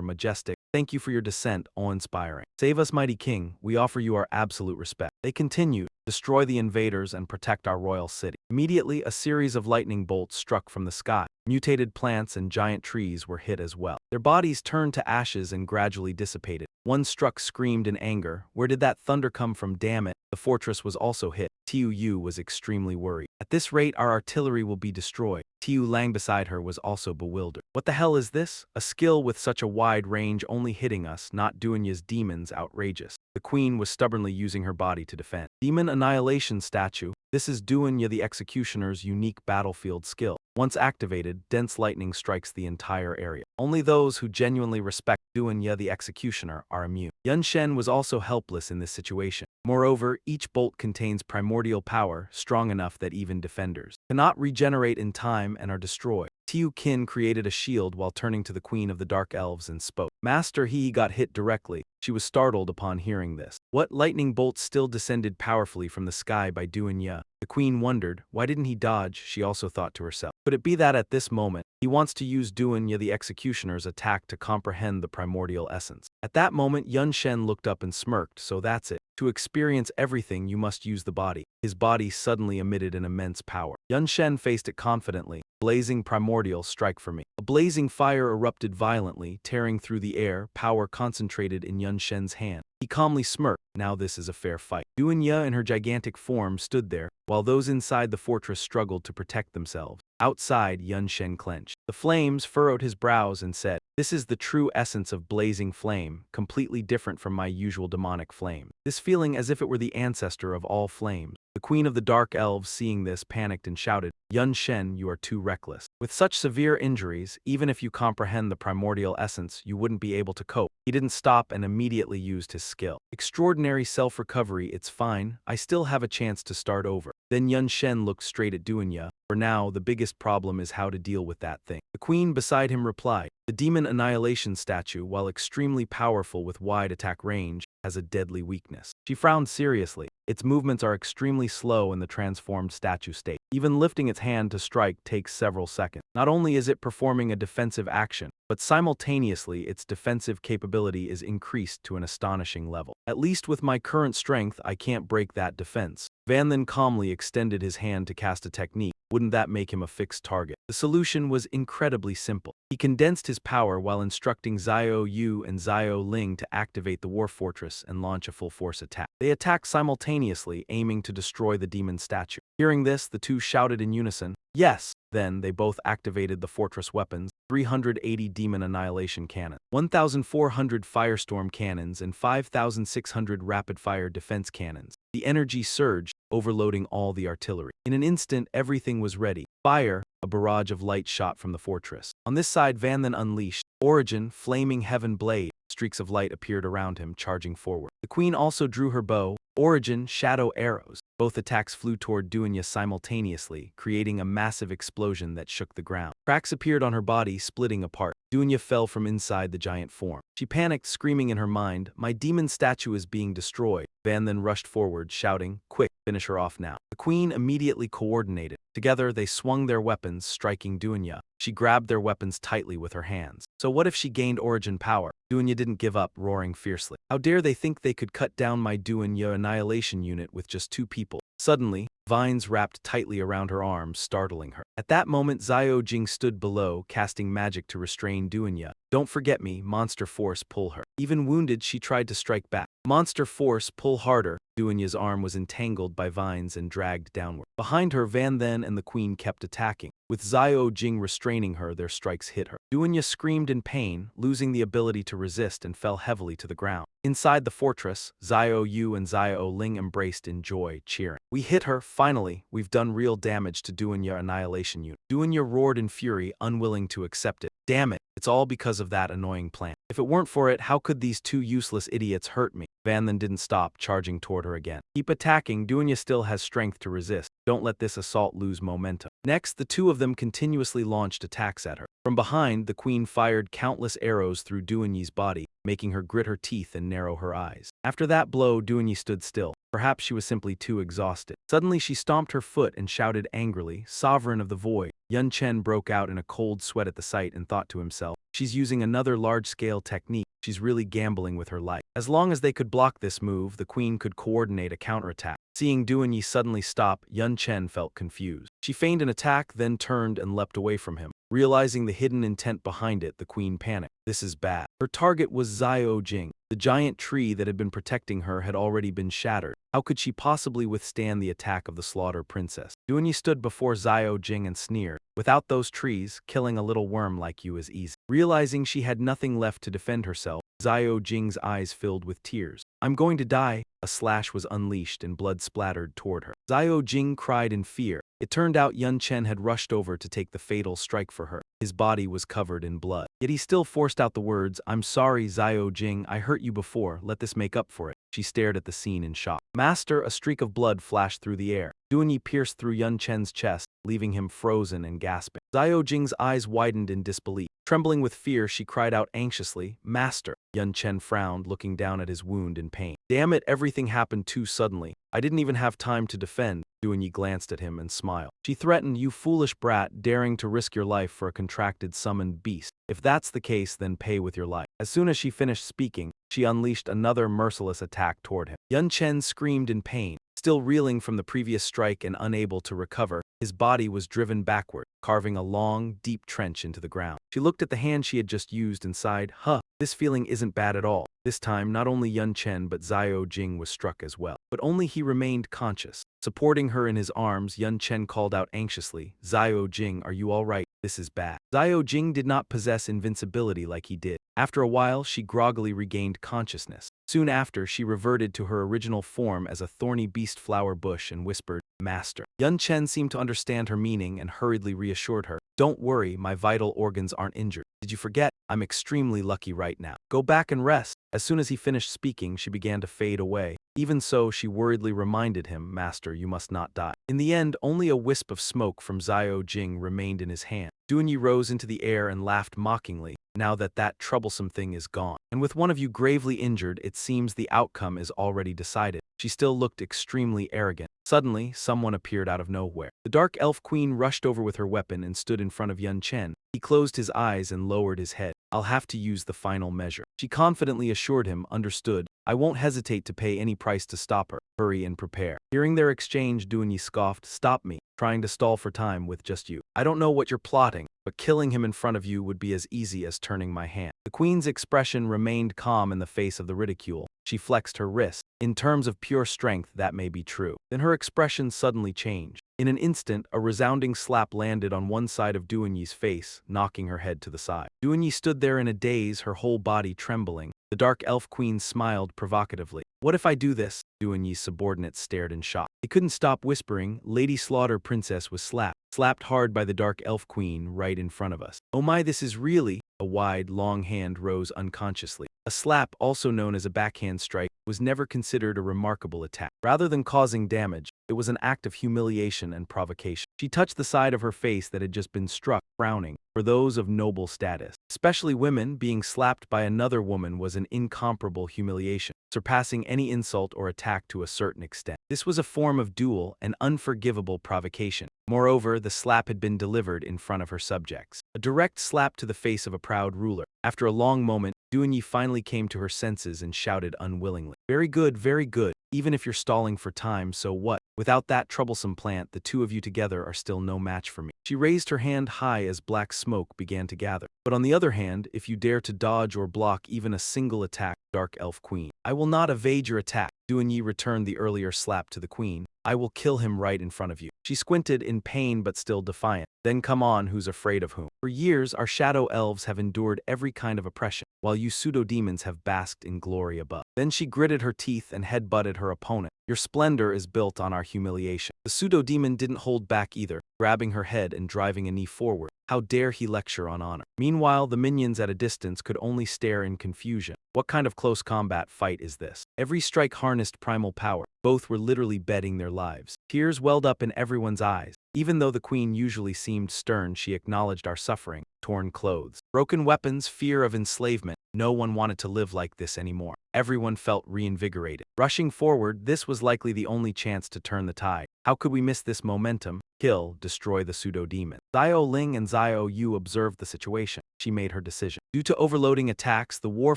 majestic, thank you for your descent, awe-inspiring. Save us, mighty king, we offer you our absolute respect." They continued, "Destroy the invaders and protect our royal city." Immediately, a series of lightning bolts struck from the sky. Mutated plants and giant trees were hit as well. Their bodies turned to ashes and gradually dissipated. One struck screamed in anger, "Where did that thunder come from, damn it?" The fortress was also hit. Tiu was extremely worried. "At this rate, our artillery will be destroyed." Tiu Lang beside her was also bewildered. "What the hell is this? A skill with such a wide range only hitting us, not Duanya's demons, outrageous." The queen was stubbornly using her body to defend. Demon Annihilation Statue. This is Duanya the Executioner's unique battlefield skill. Once activated, dense lightning strikes the entire area. Only those who genuinely respect Duanya the Executioner are immune. Yun Shen was also helpless in this situation. Moreover, each bolt contains primordial power, strong enough that even defenders cannot regenerate in time and are destroyed. Tiu Qin created a shield while turning to the Queen of the Dark Elves and spoke. "Master, he got hit directly." She was startled upon hearing this. What? Lightning bolts still descended powerfully from the sky by Duanya. The queen wondered, why didn't he dodge? She also thought to herself. Could it be that at this moment, he wants to use Duanya the Executioner's attack to comprehend the primordial essence? At that moment, Yun Shen looked up and smirked, "So that's it. To experience everything, you must use the body." His body suddenly emitted an immense power. Yun Shen faced it confidently. "Blazing primordial, strike for me." A blazing fire erupted violently, tearing through the air, power concentrated in Yun Shen's hand. He calmly smirked. Now this is a fair fight. Duanya in her gigantic form stood there, while those inside the fortress struggled to protect themselves. Outside, Yun Shen clenched. The flames furrowed his brows and said, "This is the true essence of blazing flame, completely different from my usual demonic flame. This feeling as if it were the ancestor of all flames." The queen of the dark elves, seeing this, panicked and shouted, "Yun Shen, you are too reckless. With such severe injuries, even if you comprehend the primordial essence, you wouldn't be able to cope." He didn't stop and immediately used his skill. "Extraordinary self-recovery, it's fine. I still have a chance to start over." Then Yun Shen looked straight at Duanya. "For now, the biggest problem is how to deal with that thing." The queen beside him replied, "The demon annihilation statue, while extremely powerful with wide attack range, has a deadly weakness." She frowned seriously. "Its movements are extremely slow in the transformed statue state. Even lifting its hand to strike takes several seconds. Not only is it performing a defensive action, but simultaneously its defensive capability is increased to an astonishing level. At least with my current strength, I can't break that defense." Van then calmly extended his hand to cast a technique. Wouldn't that make him a fixed target? The solution was incredibly simple. He condensed his power while instructing Xiao Yu and Xiao Ling to activate the War Fortress and launch a full-force attack. They attacked simultaneously, aiming to destroy the demon statue. Hearing this, the two shouted in unison, "Yes!" Then they both activated the fortress weapons: 380 demon annihilation cannons, 1,400 firestorm cannons, and 5,600 rapid-fire defense cannons. The energy surged, overloading all the artillery. In an instant, everything was ready. Fire, a barrage of light shot from the fortress. On this side, Van then unleashed Origin, flaming heaven blade. Streaks of light appeared around him, charging forward. The queen also drew her bow, Origin, shadow arrows. Both attacks flew toward Duanya simultaneously, creating a massive explosion that shook the ground. Cracks appeared on her body, splitting apart. Duanya fell from inside the giant form. She panicked, screaming in her mind, "My demon statue is being destroyed." Van then rushed forward, shouting, "Quick, finish her off now." The queen immediately coordinated. Together, they swung their weapons, striking Duanya. She grabbed their weapons tightly with her hands. So what if she gained Origin power? Duanya didn't give up, roaring fiercely. "How dare they think they could cut down my Duanya annihilation unit with just 2 people?" Suddenly, vines wrapped tightly around her arms, startling her. At that moment, Xiao Jing stood below, casting magic to restrain Duanya. "Don't forget me, monster force, pull her." Even wounded, she tried to strike back. "Monster force, pull harder." Duanya's arm was entangled by vines and dragged downward. Behind her, Van Then and the queen kept attacking. With Xiao Jing restraining her, their strikes hit her. Duanya screamed in pain, losing the ability to resist, and fell heavily to the ground. Inside the fortress, Xiao Yu and Xiao Ling embraced in joy, cheering. "We hit her, finally! We've done real damage to Duanya annihilation unit." Duanya roared in fury, unwilling to accept it. "Damn it, it's all because of that annoying plant. If it weren't for it, how could these 2 useless idiots hurt me?" Van then didn't stop, charging toward her again. "Keep attacking, Duanya still has strength to resist. Don't let this assault lose momentum." Next, the 2 of them continuously launched attacks at her. From behind, the queen fired countless arrows through Duanyi's body, making her grit her teeth and narrow her eyes. After that blow, Duanyi stood still. Perhaps she was simply too exhausted. Suddenly, she stomped her foot and shouted angrily, "Sovereign of the Void!" Yun Chen broke out in a cold sweat at the sight and thought to himself, "She's using another large-scale technique. She's really gambling with her life." As long as they could block this move, the queen could coordinate a counterattack. Seeing Duanyi suddenly stop, Yun Chen felt confused. She feigned an attack, then turned and leapt away from him. Realizing the hidden intent behind it, the queen panicked. This is bad. Her target was Xiao Jing. The giant tree that had been protecting her had already been shattered. How could she possibly withstand the attack of the Slaughter Princess? Duanyi stood before Xiao Jing and sneered. "Without those trees, killing a little worm like you is easy." Realizing she had nothing left to defend herself, Xiao Jing's eyes filled with tears. "I'm going to die." A slash was unleashed and blood splattered toward her. Xiao Jing cried in fear. It turned out Yun Chen had rushed over to take the fatal strike for her. His body was covered in blood. Yet he still forced out the words, "I'm sorry, Xiao Jing, I hurt you before, let this make up for it." She stared at the scene in shock. "Master," a streak of blood flashed through the air. Duanyi pierced through Yun Chen's chest, leaving him frozen and gasping. Xiao Jing's eyes widened in disbelief. Trembling with fear, she cried out anxiously, "Master." Yun Chen frowned, looking down at his wound in pain. "Damn it, everything happened too suddenly. I didn't even have time to defend." Duanyi glanced at him and smiled. She threatened, "You foolish brat, daring to risk your life for a contracted summoned beast. If that's the case, then pay with your life." As soon as she finished speaking, she unleashed another merciless attack toward him. Yun Chen screamed in pain. Still reeling from the previous strike and unable to recover, his body was driven backward, carving a long, deep trench into the ground. She looked at the hand she had just used and sighed, "Huh, this feeling isn't bad at all." This time, not only Yun Chen but Xiao Jing was struck as well. But only he remained conscious. Supporting her in his arms, Yun Chen called out anxiously, "Xiao Jing, are you all right?" This is bad. Xiao Jing did not possess invincibility like he did. After a while, she groggily regained consciousness. Soon after, she reverted to her original form as a thorny beast flower bush and whispered, "Master." Yun Chen seemed to understand her meaning and hurriedly reassured her. "Don't worry, my vital organs aren't injured. Did you forget? I'm extremely lucky right now. Go back and rest." As soon as he finished speaking, she began to fade away. Even so, she worriedly reminded him, "Master, you must not die." In the end, only a wisp of smoke from Xiao Jing remained in his hand. Duanyi rose into the air and laughed mockingly. "Now that troublesome thing is gone, and with one of you gravely injured, it seems the outcome is already decided." She still looked extremely arrogant. Suddenly, someone appeared out of nowhere. The Dark Elf Queen rushed over with her weapon and stood in front of Yun Chen. He closed his eyes and lowered his head. "I'll have to use the final measure." She confidently assured him, "Understood. I won't hesitate to pay any price to stop her. Hurry and prepare." Hearing their exchange, Duanyi scoffed, "Stop me, trying to stall for time with just you. I don't know what you're plotting, but killing him in front of you would be as easy as turning my hand." The queen's expression remained calm in the face of the ridicule. She flexed her wrist. "In terms of pure strength, that may be true." Then her expression suddenly changed. In an instant, a resounding slap landed on one side of Duanyi's face, knocking her head to the side. Duanyi stood there in a daze, her whole body trembling. The Dark Elf Queen smiled provocatively. "What if I do this?" Duanyi's subordinates stared in shock. They couldn't stop whispering. Lady Slaughter Princess was slapped hard by the Dark Elf Queen right in front of us. "Oh my, this is really—" A wide, long hand rose unconsciously. A slap, also known as a backhand strike, was never considered a remarkable attack. Rather than causing damage, it was an act of humiliation and provocation. She touched the side of her face that had just been struck, frowning. For those of noble status, especially women, being slapped by another woman was an incomparable humiliation, surpassing any insult or attack to a certain extent. This was a form of duel, an unforgivable provocation. Moreover, the slap had been delivered in front of her subjects. A direct slap to the face of a proud ruler. After a long moment, Duanyi finally came to her senses and shouted unwillingly, very good, even if you're stalling for time, so what? Without that troublesome plant, the two of you together are still no match for me." She raised her hand high as black smoke began to gather. "But on the other hand, if you dare to dodge or block even a single attack, Dark Elf Queen, I will not evade your attack." Duanyi returned the earlier slap to the queen. "I will kill him right in front of you." She squinted in pain but still defiant. "Then come on, who's afraid of whom? For years, our shadow elves have endured every kind of oppression, while you pseudo-demons have basked in glory above." Then she gritted her teeth and head-butted her opponent. "Your splendor is built on our humiliation." The pseudo-demon didn't hold back either, grabbing her head and driving a knee forward. How dare he lecture on honor? Meanwhile, the minions at a distance could only stare in confusion. What kind of close combat fight is this? Every strike harnessed primal power. Both were literally betting their lives. Tears welled up in everyone's eyes. Even though the queen usually seemed stern, she acknowledged our suffering. Torn clothes, broken weapons, fear of enslavement. No one wanted to live like this anymore. Everyone felt reinvigorated. Rushing forward, this was likely the only chance to turn the tide. How could we miss this momentum? Kill, destroy the pseudo-demon. Xiao Ling and Xiao Yu observed the situation. She made her decision. Due to overloading attacks, the war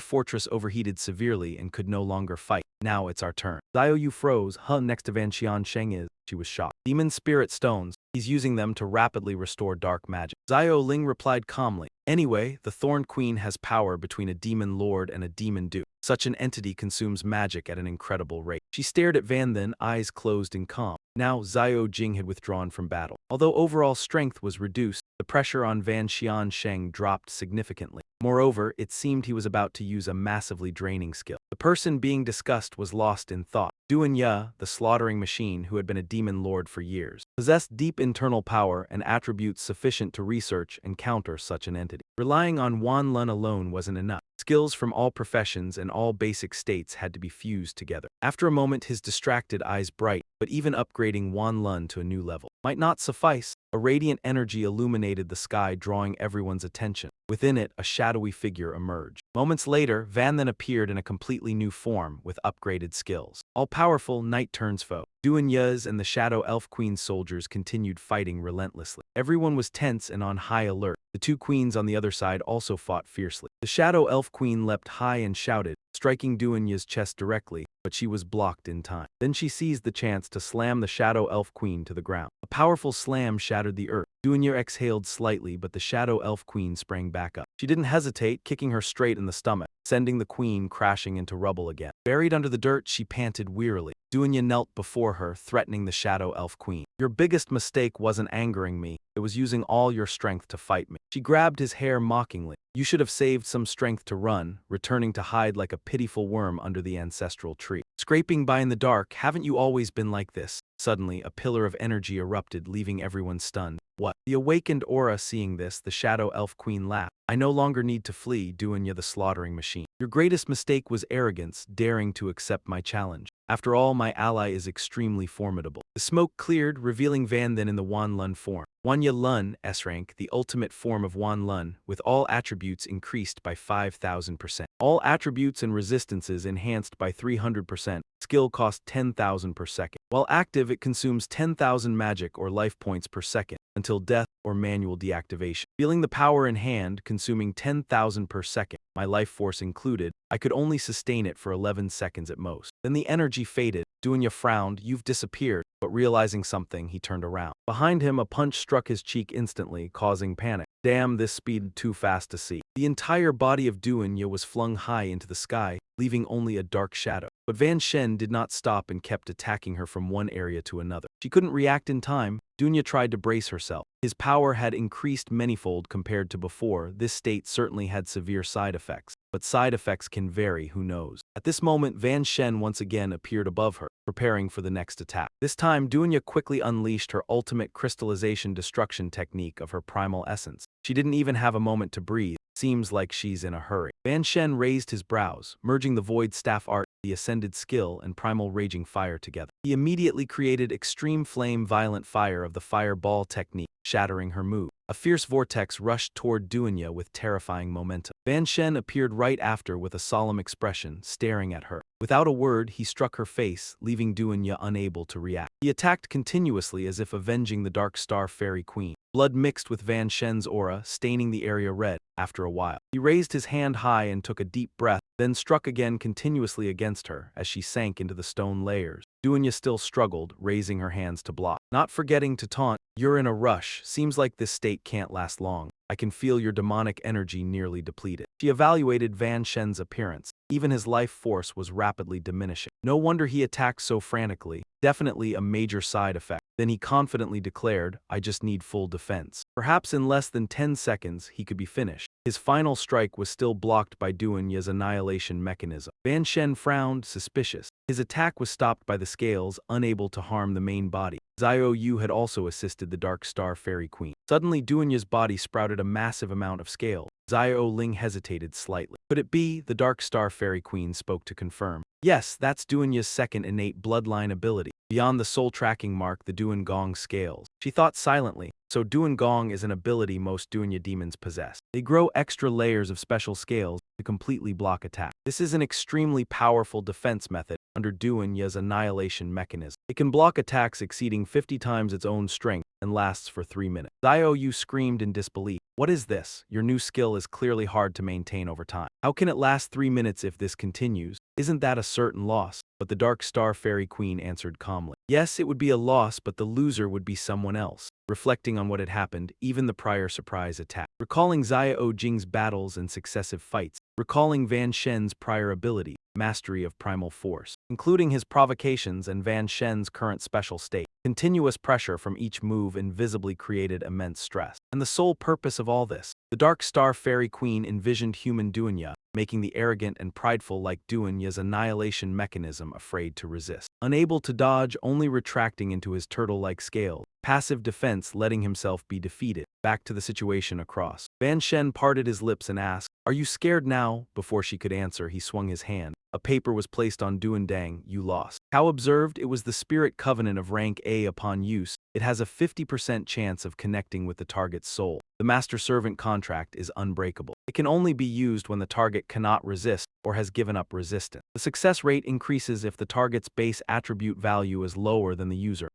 fortress overheated severely and could no longer fight. "Now it's our turn." Xiao Yu froze. Next to Van Xiansheng is. She was shocked. "Demon spirit stones. He's using them to rapidly restore dark magic." Xiao Ling replied calmly. "Anyway, the Thorn Queen has power between a demon lord and a demon duke. Such an entity consumes magic at an incredible rate." She stared at Van Then, eyes closed in calm. Now, Xiao Jing had withdrawn from battle. Although overall strength was reduced, the pressure on Van Xiansheng dropped significantly. Moreover, it seemed he was about to use a massively draining skill. The person being discussed was lost in thought. Duanya, the slaughtering machine who had been a demon lord for years, possessed deep internal power and attributes sufficient to research and counter such an entity. Relying on Wan Lun alone wasn't enough. Skills from all professions and all basic states had to be fused together. After a moment, his distracted eyes bright, but even upgrading Wan Lun to a new level might not suffice. A radiant energy illuminated the sky, drawing everyone's attention. Within it, a shadowy figure emerged. Moments later, Van then appeared in a completely new form with upgraded skills. All-powerful, night turns foe. Duan Yuz and the Shadow Elf Queen's soldiers continued fighting relentlessly. Everyone was tense and on high alert. The two queens on the other side also fought fiercely. The Shadow Elf Queen leapt high and shouted, striking Duanya's chest directly, but she was blocked in time. Then she seized the chance to slam the Shadow Elf Queen to the ground. A powerful slam shattered the earth. Duanya exhaled slightly, but the Shadow Elf Queen sprang back up. She didn't hesitate, kicking her straight in the stomach, sending the queen crashing into rubble again. Buried under the dirt, she panted wearily. Dunya knelt before her, threatening the Shadow Elf Queen. Your biggest mistake wasn't angering me, it was using all your strength to fight me. She grabbed his hair mockingly. You should have saved some strength to run, returning to hide like a pitiful worm under the ancestral tree. Scraping by in the dark, haven't you always been like this? Suddenly, a pillar of energy erupted, leaving everyone stunned. What? The awakened aura seeing this, the Shadow Elf Queen laughed. I no longer need to flee, Dunya the slaughtering machine. Your greatest mistake was arrogance, daring to accept my challenge. After all, my ally is extremely formidable. The smoke cleared, revealing Van Then in the Wan Lun form. Wanya Lun, S-rank, the ultimate form of Wan Lun, with all attributes increased by 5,000%. All attributes and resistances enhanced by 300%. Skill cost 10,000 per second. While active, it consumes 10,000 magic or life points per second, until death or manual deactivation. Feeling the power in hand, consuming 10,000 per second, my life force included, I could only sustain it for 11 seconds at most. Then the energy faded. Dunya frowned, you've disappeared, but realizing something, he turned around. Behind him, a punch struck his cheek instantly, causing panic. Damn, this speed too fast to see. The entire body of Dunya was flung high into the sky, leaving only a dark shadow. But Van Shen did not stop and kept attacking her from one area to another. She couldn't react in time. Dunya tried to brace herself. His power had increased manyfold compared to before. This state certainly had severe side effects. But side effects can vary, who knows. At this moment, Van Shen once again appeared above her, preparing for the next attack. This time, Dunya quickly unleashed her ultimate crystallization destruction technique of her primal essence. She didn't even have a moment to breathe. Seems like she's in a hurry. Van Shen raised his brows, merging the void staff art, the ascended skill, and primal raging fire together. He immediately created extreme flame violent fire of the fireball technique, shattering her move. A fierce vortex rushed toward Dunya with terrifying momentum. Van Shen appeared right after with a solemn expression, staring at her. Without a word, he struck her face, leaving Dunya unable to react. He attacked continuously as if avenging the Dark Star Fairy Queen. Blood mixed with Van Shen's aura, staining the area red. After a while, he raised his hand high and took a deep breath, then struck again continuously against her as she sank into the stone layers. Dunya still struggled, raising her hands to block. Not forgetting to taunt, you're in a rush, seems like this state can't last long. I can feel your demonic energy nearly depleted. She evaluated Van Shen's appearance. Even his life force was rapidly diminishing. No wonder he attacked so frantically. Definitely a major side effect. Then he confidently declared, I just need full defense. Perhaps in less than 10 seconds, he could be finished. His final strike was still blocked by Dunya's annihilation mechanism. Van Shen frowned, suspicious. His attack was stopped by the scales, unable to harm the main body. Xiao Yu had also assisted the Dark Star Fairy Queen. Suddenly, Dunya's body sprouted a massive amount of scales. Xiao Ling hesitated slightly. Could it be? The Dark Star Fairy Queen spoke to confirm. Yes, that's Dunya's second innate bloodline ability. Beyond the soul tracking mark, the Duan Gong scales. She thought silently. So Duan Gong is an ability most Dunya demons possess. They grow extra layers of special scales to completely block attack. This is an extremely powerful defense method under Dunya's annihilation mechanism. It can block attacks exceeding 50 times its own strength and lasts for 3 minutes. Xiao Yu screamed in disbelief. What is this? Your new skill is clearly hard to maintain over time. How can it last 3 minutes if this continues? Isn't that a certain loss? But the Dark Star Fairy Queen answered calmly. Yes, it would be a loss, but the loser would be someone else. Reflecting on what had happened, even the prior surprise attack. Recalling Xiao Jing's battles and successive fights. Recalling Van Shen's prior ability, mastery of primal force. Including his provocations and Van Shen's current special state. Continuous pressure from each move invisibly created immense stress. And the sole purpose of all this? The Dark Star Fairy Queen envisioned human Dunya, making the arrogant and prideful like Dunya's annihilation mechanism afraid to resist. Unable to dodge, only retracting into his turtle-like scale. Passive defense letting himself be defeated. Back to the situation across. Van Shen parted his lips and asked, Are you scared now? Before she could answer, he swung his hand. A paper was placed on Duandang. You lost. How observed? It was the Spirit Covenant of rank A. Upon use, it has a 50% chance of connecting with the target's soul. The Master-Servant contract is unbreakable. It can only be used when the target cannot resist or has given up resistance. The success rate increases if the target's base attribute value is lower than the user's.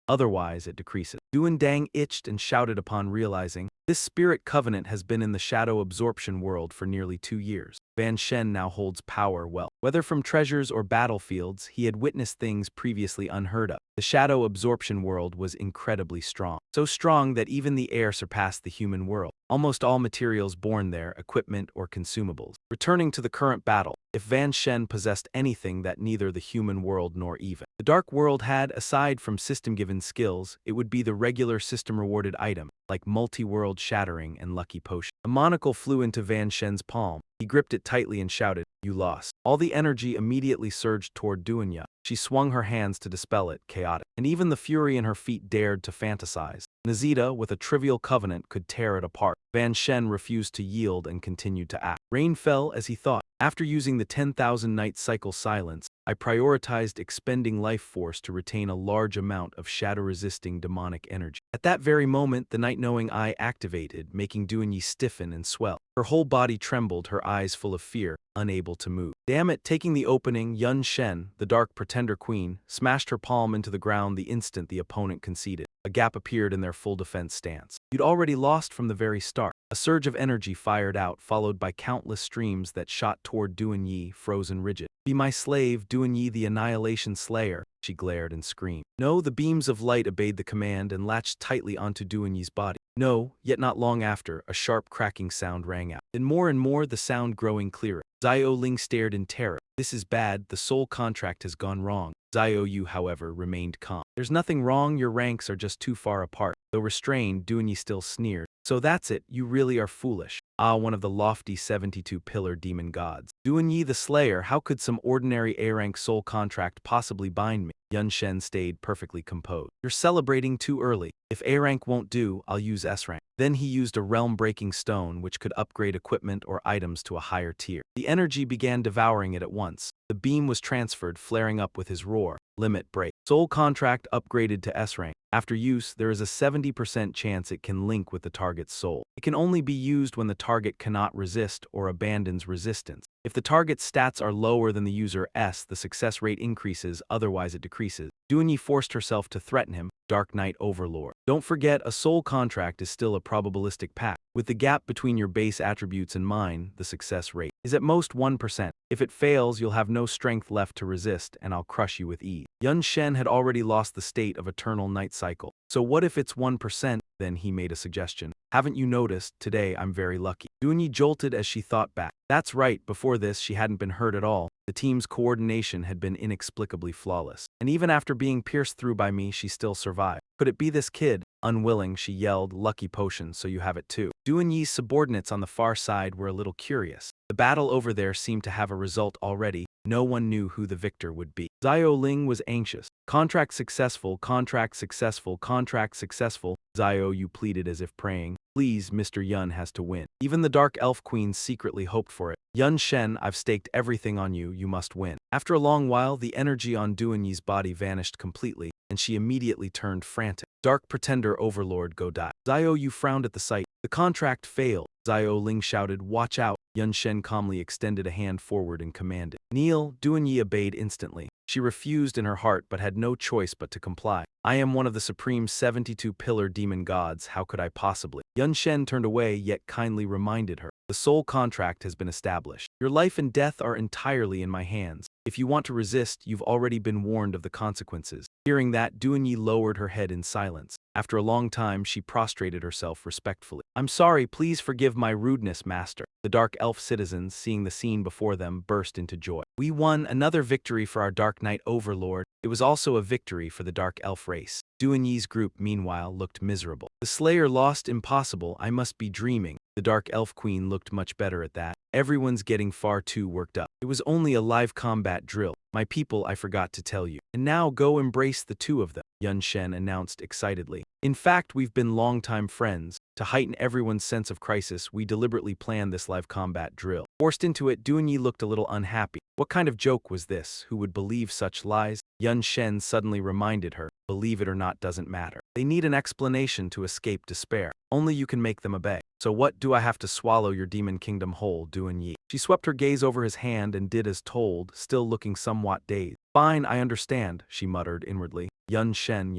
Otherwise, it decreases. Duandang itched and shouted upon realizing, this Spirit Covenant has been in the Shadow Absorption world for nearly 2 years. Van Shen now holds power well. Whether from treasures or battlefields, he had witnessed things previously unheard of. The Shadow Absorption world was incredibly strong. So strong that even the air surpassed the human world. almost all materials born there, equipment or consumables. Returning to the current battle, if Van Shen possessed anything that neither the human world nor even the dark world had, aside from system-given skills, it would be the regular system-rewarded item, like multi-world shattering and lucky potion. A monocle flew into Van Shen's palm. He gripped it tightly and shouted, "You lost." All the energy immediately surged toward Duanya. She swung her hands to dispel it, chaotic. And even the fury in her feet dared to fantasize. Nazita, with a trivial covenant, could tear it apart. Van Shen refused to yield and continued to act. Rain fell as he thought. After using the 10,000 night cycle silence, I prioritized expending life force to retain a large amount of shadow-resisting demonic energy. At that very moment, the night-knowing eye activated, making Duanyi stiffen and swell. Her whole body trembled, her eyes full of fear, unable to move. Damn it, taking the opening, Yun Shen, the dark pretender queen, smashed her palm into the ground the instant the opponent conceded. A gap appeared in their full defense stance. You'd already lost from the very start. A surge of energy fired out, followed by countless streams that shot toward Duanyi, frozen rigid. "Be my slave, Duanyi the Annihilation Slayer," she glared and screamed. No, the beams of light obeyed the command and latched tightly onto Duanyi's body. No, yet not long after, a sharp cracking sound rang out. And more, the sound growing clearer. Zio Ling stared in terror. "This is bad, the soul contract has gone wrong." Zio Yu, however, remained calm. "There's nothing wrong, your ranks are just too far apart." Though restrained, Duanyi still sneered. "So that's it, you really are foolish." Ah, one of the lofty 72-pillar demon gods. "Duanyi the Slayer, how could some ordinary A-rank soul contract possibly bind me?" Yun Shen stayed perfectly composed. "You're celebrating too early. If A-rank won't do, I'll use S-rank." Then he used a realm-breaking stone which could upgrade equipment or items to a higher tier. The energy began devouring it at once. The beam was transferred, flaring up with his roar. Limit break. Soul contract upgraded to S-rank. After use, there is a 70% chance it can link with the target's soul. It can only be used when the target cannot resist or abandons resistance. If the target's stats are lower than the user S, the success rate increases, otherwise it decreases. Duanyi forced herself to threaten him, Dark Knight Overlord. "Don't forget, a soul contract is still a probabilistic pact. With the gap between your base attributes and mine, the success rate is at most 1%. If it fails, you'll have no strength left to resist, and I'll crush you with ease." Yun Shen had already lost the state of eternal night cycle. "So what if it's 1%? Then he made a suggestion. "Haven't you noticed? Today I'm very lucky." Duanyi jolted as she thought back. That's right, before this she hadn't been hurt at all. The team's coordination had been inexplicably flawless. And even after being pierced through by me, she still survived. Could it be this kid? Unwilling, she yelled, "Lucky potion, so you have it too." Duanyi's subordinates on the far side were a little curious. The battle over there seemed to have a result already. No one knew who the victor would be. Zio Ling was anxious. "Contract successful, contract successful, contract successful." Zio Yu pleaded as if praying. "Please, Mr. Yun has to win." Even the Dark Elf Queen secretly hoped for it. "Yun Shen, I've staked everything on you, you must win." After a long while, the energy on Duanyi's body vanished completely, and she immediately turned frantic. "Dark Pretender Overlord, go die." Zio Yu frowned at the sight. "The contract failed." Zio Ling shouted, "Watch out." Yun Shen calmly extended a hand forward and commanded. "Kneel." Duanyi obeyed instantly. She refused in her heart but had no choice but to comply. "I am one of the supreme 72-pillar demon gods, how could I possibly?" Yun Shen turned away yet kindly reminded her. "The soul contract has been established. Your life and death are entirely in my hands. If you want to resist, you've already been warned of the consequences." Hearing that, Duanyi lowered her head in silence. After a long time, she prostrated herself respectfully. "I'm sorry, please forgive my rudeness, master." The Dark Elf citizens, seeing the scene before them, burst into joy. "We won another victory for our Dark Knight Overlord." It was also a victory for the Dark Elf race. Duanyi's group, meanwhile, looked miserable. "The Slayer lost? Impossible, I must be dreaming." The Dark Elf Queen looked much better at that. "Everyone's getting far too worked up. It was only a live combat drill. My people, I forgot to tell you. And now go embrace the two of them," Yun Shen announced excitedly. "In fact, we've been longtime friends. To heighten everyone's sense of crisis, we deliberately planned this live combat drill." Forced into it, Duanyi looked a little unhappy. What kind of joke was this? Who would believe such lies? Yun Shen suddenly reminded her, "Believe it or not doesn't matter. They need an explanation to escape despair. Only you can make them obey. So what, do I have to swallow your demon kingdom whole, Duanyi?" She swept her gaze over his hand and did as told, still looking somewhat dazed. "Fine, I understand," she muttered inwardly. Yun Shen.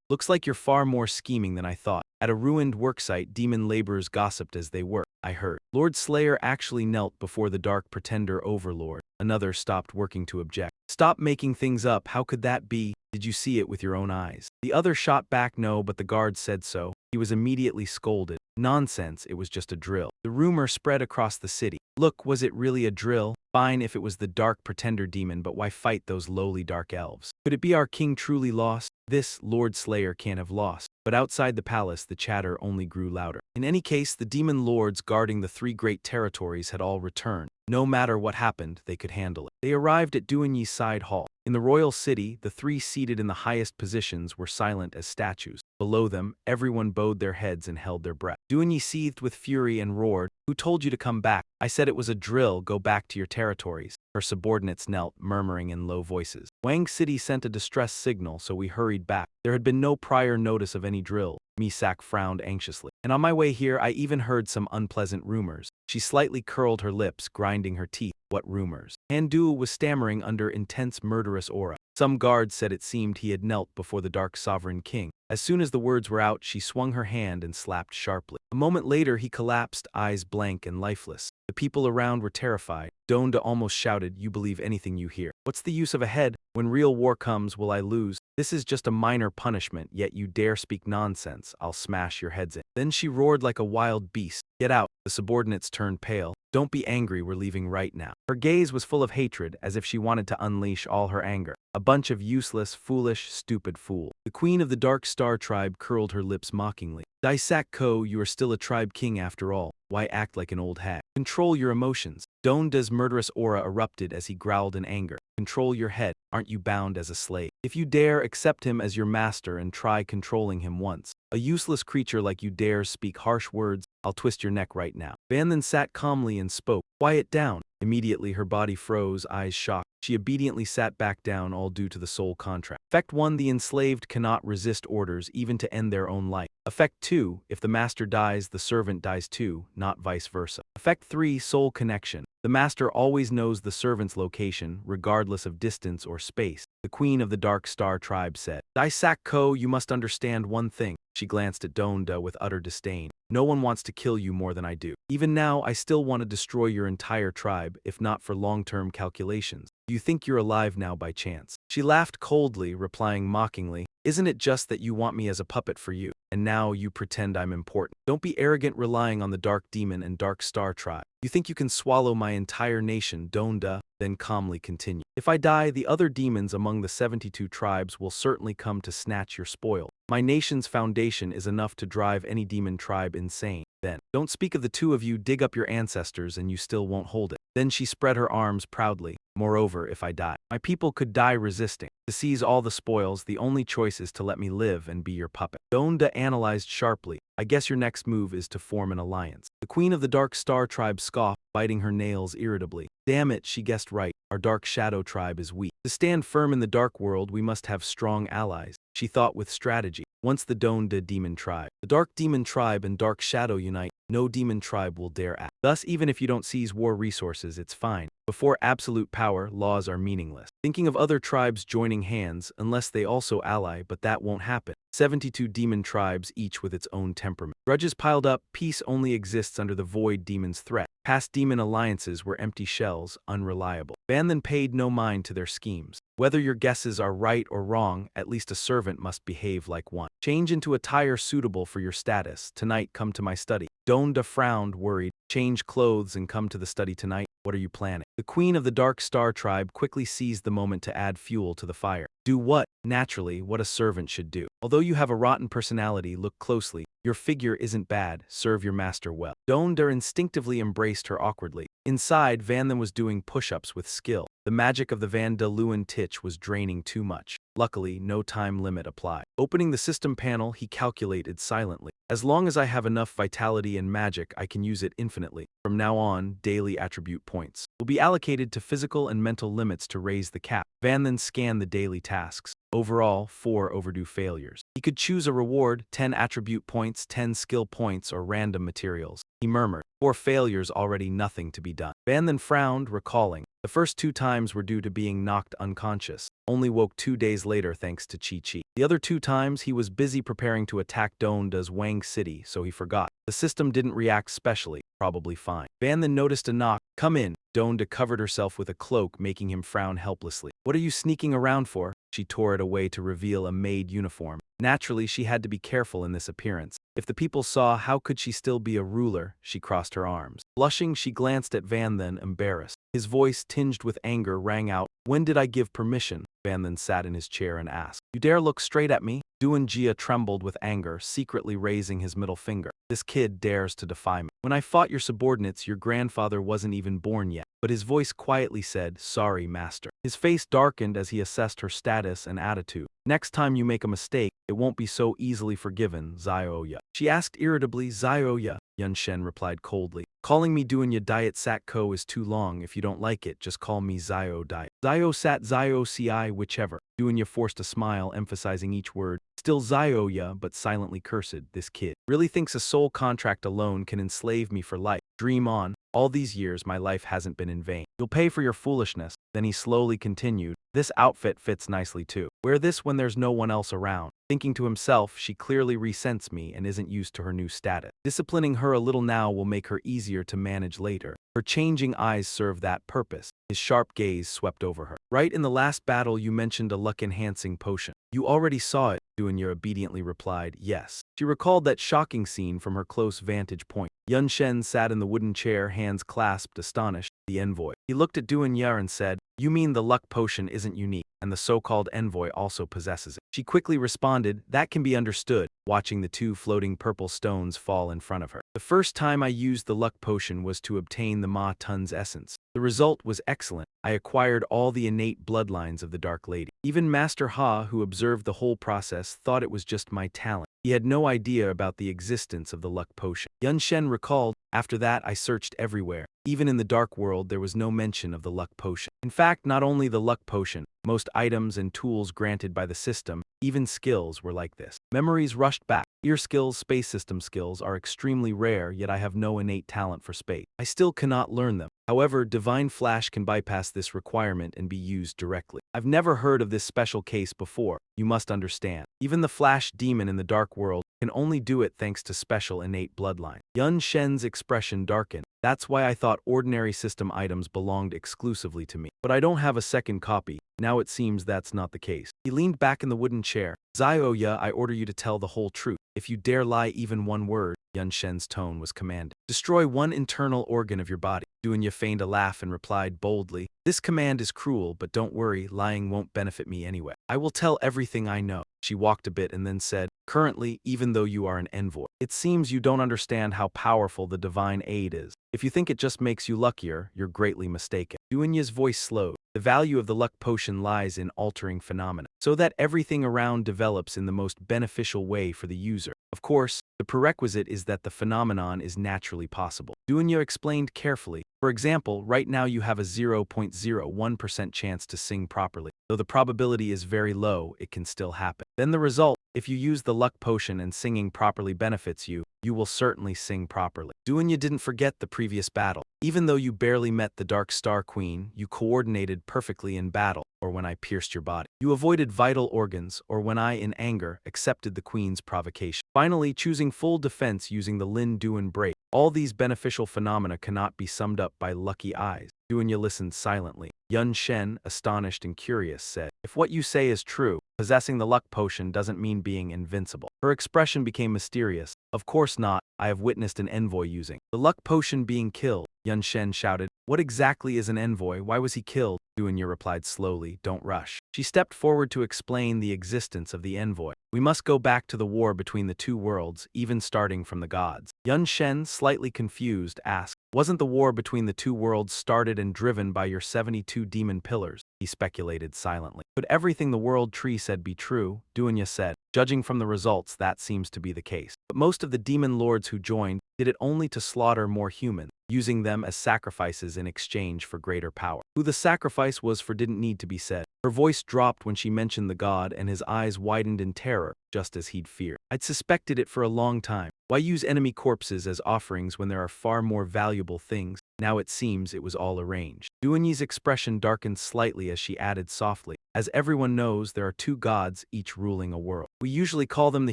"Looks like you're far more scheming than I thought." At a ruined worksite, demon laborers gossiped as they worked. "I heard. Lord Slayer actually knelt before the Dark Pretender Overlord." Another stopped working to object. "Stop making things up, how could that be? Did you see it with your own eyes?" The other shot back no, but the guard said so. He was immediately scolded. Nonsense, it was just a drill. The rumor spread across the city. Look, was it really a drill? Fine if it was the dark pretender demon, but why fight those lowly dark elves? Could it be our king truly lost? This Lord Slayer can't have lost. But outside the palace, the chatter only grew louder. In any case, the demon lords guarding the 3 great territories had all returned. No matter what happened, they could handle it. They arrived at Duanyi's side hall. In the royal city, the 3 seated in the highest positions were silent as statues. Below them, everyone bowed their heads and held their breath. Duanyi seethed with fury and roared, "Who told you to come back? I said it was a drill, go back to your territories." Her subordinates knelt, murmuring in low voices. Wang City sent a distress signal, so we hurried back. There had been no prior notice of any drill. Misak frowned anxiously. And on my way here, I even heard some unpleasant rumors. She slightly curled her lips, grinding her teeth. What rumors? Handu was stammering under intense murderous aura. Some guards said it seemed he had knelt before the Dark Sovereign King. As soon as the words were out, she swung her hand and slapped sharply. A moment later, he collapsed, eyes blank and lifeless. The people around were terrified. Donda almost shouted, "You believe anything you hear. What's the use of a head? When real war comes, will I lose? This is just a minor punishment, yet you dare speak nonsense. I'll smash your heads in." Then she roared like a wild beast. "Get out." The subordinates turned pale. "Don't be angry, we're leaving right now." Her gaze was full of hatred, as if she wanted to unleash all her anger. A bunch of useless, foolish, stupid fool. The queen of the Dark Star tribe curled her lips mockingly. Daisak Ko, you are still a tribe king after all. Why act like an old hag? Control your emotions. Donda's murderous aura erupted as he growled in anger. Control your head. Aren't you bound as a slave? If you dare, accept him as your master and try controlling him once. A useless creature like you dares speak harsh words, I'll twist your neck right now. Van then sat calmly and spoke. Quiet down. Immediately her body froze, eyes shocked. She obediently sat back down, all due to the soul contract. Effect 1. The enslaved cannot resist orders even to end their own life. Effect 2. If the master dies, the servant dies too, not vice versa. Effect 3. Soul connection. The master always knows the servant's location, regardless of distance or space. The queen of the Dark Star tribe said, "Daisak Ko, you must understand one thing." She glanced at Donda with utter disdain. "No one wants to kill you more than I do. Even now, I still want to destroy your entire tribe, if not for long-term calculations. Do you think you're alive now by chance?" She laughed coldly, replying mockingly, "Isn't it just that you want me as a puppet for you? And now you pretend I'm important. Don't be arrogant relying on the Dark Demon and Dark Star tribe. You think you can swallow my entire nation, Donda?" Then calmly continued. "If I die, the other demons among the 72 tribes will certainly come to snatch your spoil. My nation's foundation is enough to drive any demon tribe insane. Then, don't speak of the 2 of you, dig up your ancestors and you still won't hold it." Then she spread her arms proudly. "Moreover, if I die, my people could die resisting. To seize all the spoils, the only choice is to let me live and be your puppet." Donda analyzed sharply. "I guess your next move is to form an alliance." The queen of the Dark Star tribe scoffed, biting her nails irritably. "Damn it, she guessed right. Our Dark Shadow tribe is weak. To stand firm in the dark world, we must have strong allies." She thought with strategy. Once the Donda demon tribe, the Dark Demon tribe and Dark Shadow unite, no demon tribe will dare act. Thus, even if you don't seize war resources, it's fine. Before absolute power, laws are meaningless. Thinking of other tribes joining hands, unless they also ally, but that won't happen. 72 demon tribes, each with its own temperament. Grudges piled up, peace only exists under the void demon's threat. Past demon alliances were empty shells, unreliable. Van then paid no mind to their schemes. Whether your guesses are right or wrong, at least a servant must behave like one. Change into attire suitable for your status. Tonight, come to my study. Donda frowned, worried. Change clothes and come to the study tonight. What are you planning? The queen of the Dark Star tribe quickly seized the moment to add fuel to the fire. Do what? Naturally, what a servant should do. Although you have a rotten personality, look closely. Your figure isn't bad. Serve your master well. Donda instinctively embraced her awkwardly. Inside, Van then was doing push-ups with skill. The magic of the Van de Leeuwen Titch was draining too much. Luckily, no time limit applied. Opening the system panel, he calculated silently. As long as I have enough vitality and magic, I can use it infinitely. From now on, daily attribute points will be allocated to physical and mental limits to raise the cap. Van then scanned the daily tasks. Overall, 4 overdue failures. He could choose a reward, 10 attribute points, 10 skill points, or random materials. He murmured, 4 failures already, nothing to be done. Van then frowned, recalling. The first 2 times were due to being knocked unconscious. Only woke 2 days later thanks to Chi-Chi. The other 2 times, he was busy preparing to attack Donda's Wang City, so he forgot. The system didn't react specially, probably fine. Van then noticed a knock. Come in. Donda covered herself with a cloak, making him frown helplessly. What are you sneaking around for? She tore it away to reveal a maid uniform. Naturally, she had to be careful in this appearance. If the people saw, how could she still be a ruler? She crossed her arms. Blushing, she glanced at Van then, embarrassed. His voice, tinged with anger, rang out. When did I give permission? Van then sat in his chair and asked. You dare look straight at me? Duanjia trembled with anger, secretly raising his middle finger. This kid dares to defy me. When I fought your subordinates, your grandfather wasn't even born yet. But his voice quietly said, sorry, master. His face darkened as he assessed her status and attitude. Next time you make a mistake, it won't be so easily forgiven, Zioya. She asked irritably, Zioya. Yun Shen replied coldly. Calling me Duanya Diet Satko is too long. If you don't like it, just call me Zio Diet. Zio Sat Zio Ci, whichever. Duanya forced a smile, emphasizing each word. Still Zioya, but silently cursed. This kid really thinks a soul contract alone can enslave me for life. Dream on. All these years, my life hasn't been in vain. You'll pay for your foolishness. Then he slowly continued. This outfit fits nicely too. Wear this when there's no one else around. Thinking to himself, she clearly resents me and isn't used to her new status. Disciplining her a little now will make her easier to manage later. Her changing eyes serve that purpose. His sharp gaze swept over her. Right in the last battle you mentioned a luck-enhancing potion. You already saw it, Duanya obediently replied, yes. She recalled that shocking scene from her close vantage point. Yun Shen sat in the wooden chair, hands clasped, astonished. The envoy. He looked at Duanya and said, you mean the luck potion isn't unique, and the so-called envoy also possesses it. She quickly responded, that can be understood, watching the 2 floating purple stones fall in front of her. The first time I used the luck potion was to obtain the Ma Tun's essence. The result was excellent. I acquired all the innate bloodlines of the Dark Lady. Even Master Ha, who observed the whole process, thought it was just my talent. He had no idea about the existence of the luck potion. Yun Shen recalled, after that I searched everywhere. Even in the dark world there was no mention of the luck potion. In fact, not only the luck potion, most items and tools granted by the system, even skills were like this. Memories rushed back. Ear skills, space system skills are extremely rare, yet I have no innate talent for space. I still cannot learn them. However, Divine Flash can bypass this requirement and be used directly. I've never heard of this special case before. You must understand. Even the Flash demon in the dark world can only do it thanks to special innate bloodline. Yun Shen's expression darkened. That's why I thought ordinary system items belonged exclusively to me. But I don't have a second copy. Now it seems that's not the case. He leaned back in the wooden chair. Zioya, I order you to tell the whole truth. If you dare lie even one word, Yun Shen's tone was commanding. Destroy one internal organ of your body. Duanya feigned a laugh and replied boldly, this command is cruel, but don't worry, lying won't benefit me anyway. I will tell everything I know. She walked a bit and then said, currently, even though you are an envoy, it seems you don't understand how powerful the divine aid is. If you think it just makes you luckier, you're greatly mistaken. Duanya's voice slowed. The value of the luck potion lies in altering phenomena, so that everything around develops in the most beneficial way for the user. Of course, the prerequisite is that the phenomenon is naturally possible. Duanya explained carefully. For example, right now you have a 0.01% chance to sing properly. Though the probability is very low, it can still happen. Then the result, if you use the luck potion and singing properly benefits you, you will certainly sing properly. Duanya didn't forget the previous battle. Even though you barely met the Dark Star Queen, you coordinated perfectly in battle, or when I pierced your body. You avoided vital organs, or when I, in anger, accepted the Queen's provocation. Finally, choosing full defense using the Lin Duan break. All these beneficial phenomena cannot be summed up by lucky eyes. Duanya listened silently. Yun Shen, astonished and curious, said, if what you say is true, possessing the luck potion doesn't mean being invincible. Her expression became mysterious. Of course not, I have witnessed an envoy using the luck potion being killed. Yun Shen shouted, what exactly is an envoy? Why was he killed? Duanya replied slowly, don't rush. She stepped forward to explain the existence of the envoy. We must go back to the war between the 2 worlds, even starting from the gods. Yun Shen, slightly confused, asked, wasn't the war between the 2 worlds started and driven by your 72 demon pillars? He speculated silently. Could everything the world tree said be true? Duanya said, judging from the results, that seems to be the case. But most of the demon lords who joined did it only to slaughter more humans. using them as sacrifices in exchange for greater power. Who the sacrifice was for didn't need to be said. Her voice dropped when she mentioned the god, and his eyes widened in terror, just as he'd feared. I'd suspected it for a long time. Why use enemy corpses as offerings when there are far more valuable things? Now it seems it was all arranged. Duanyi's expression darkened slightly as she added softly, as everyone knows, there are two gods, each ruling a world. We usually call them the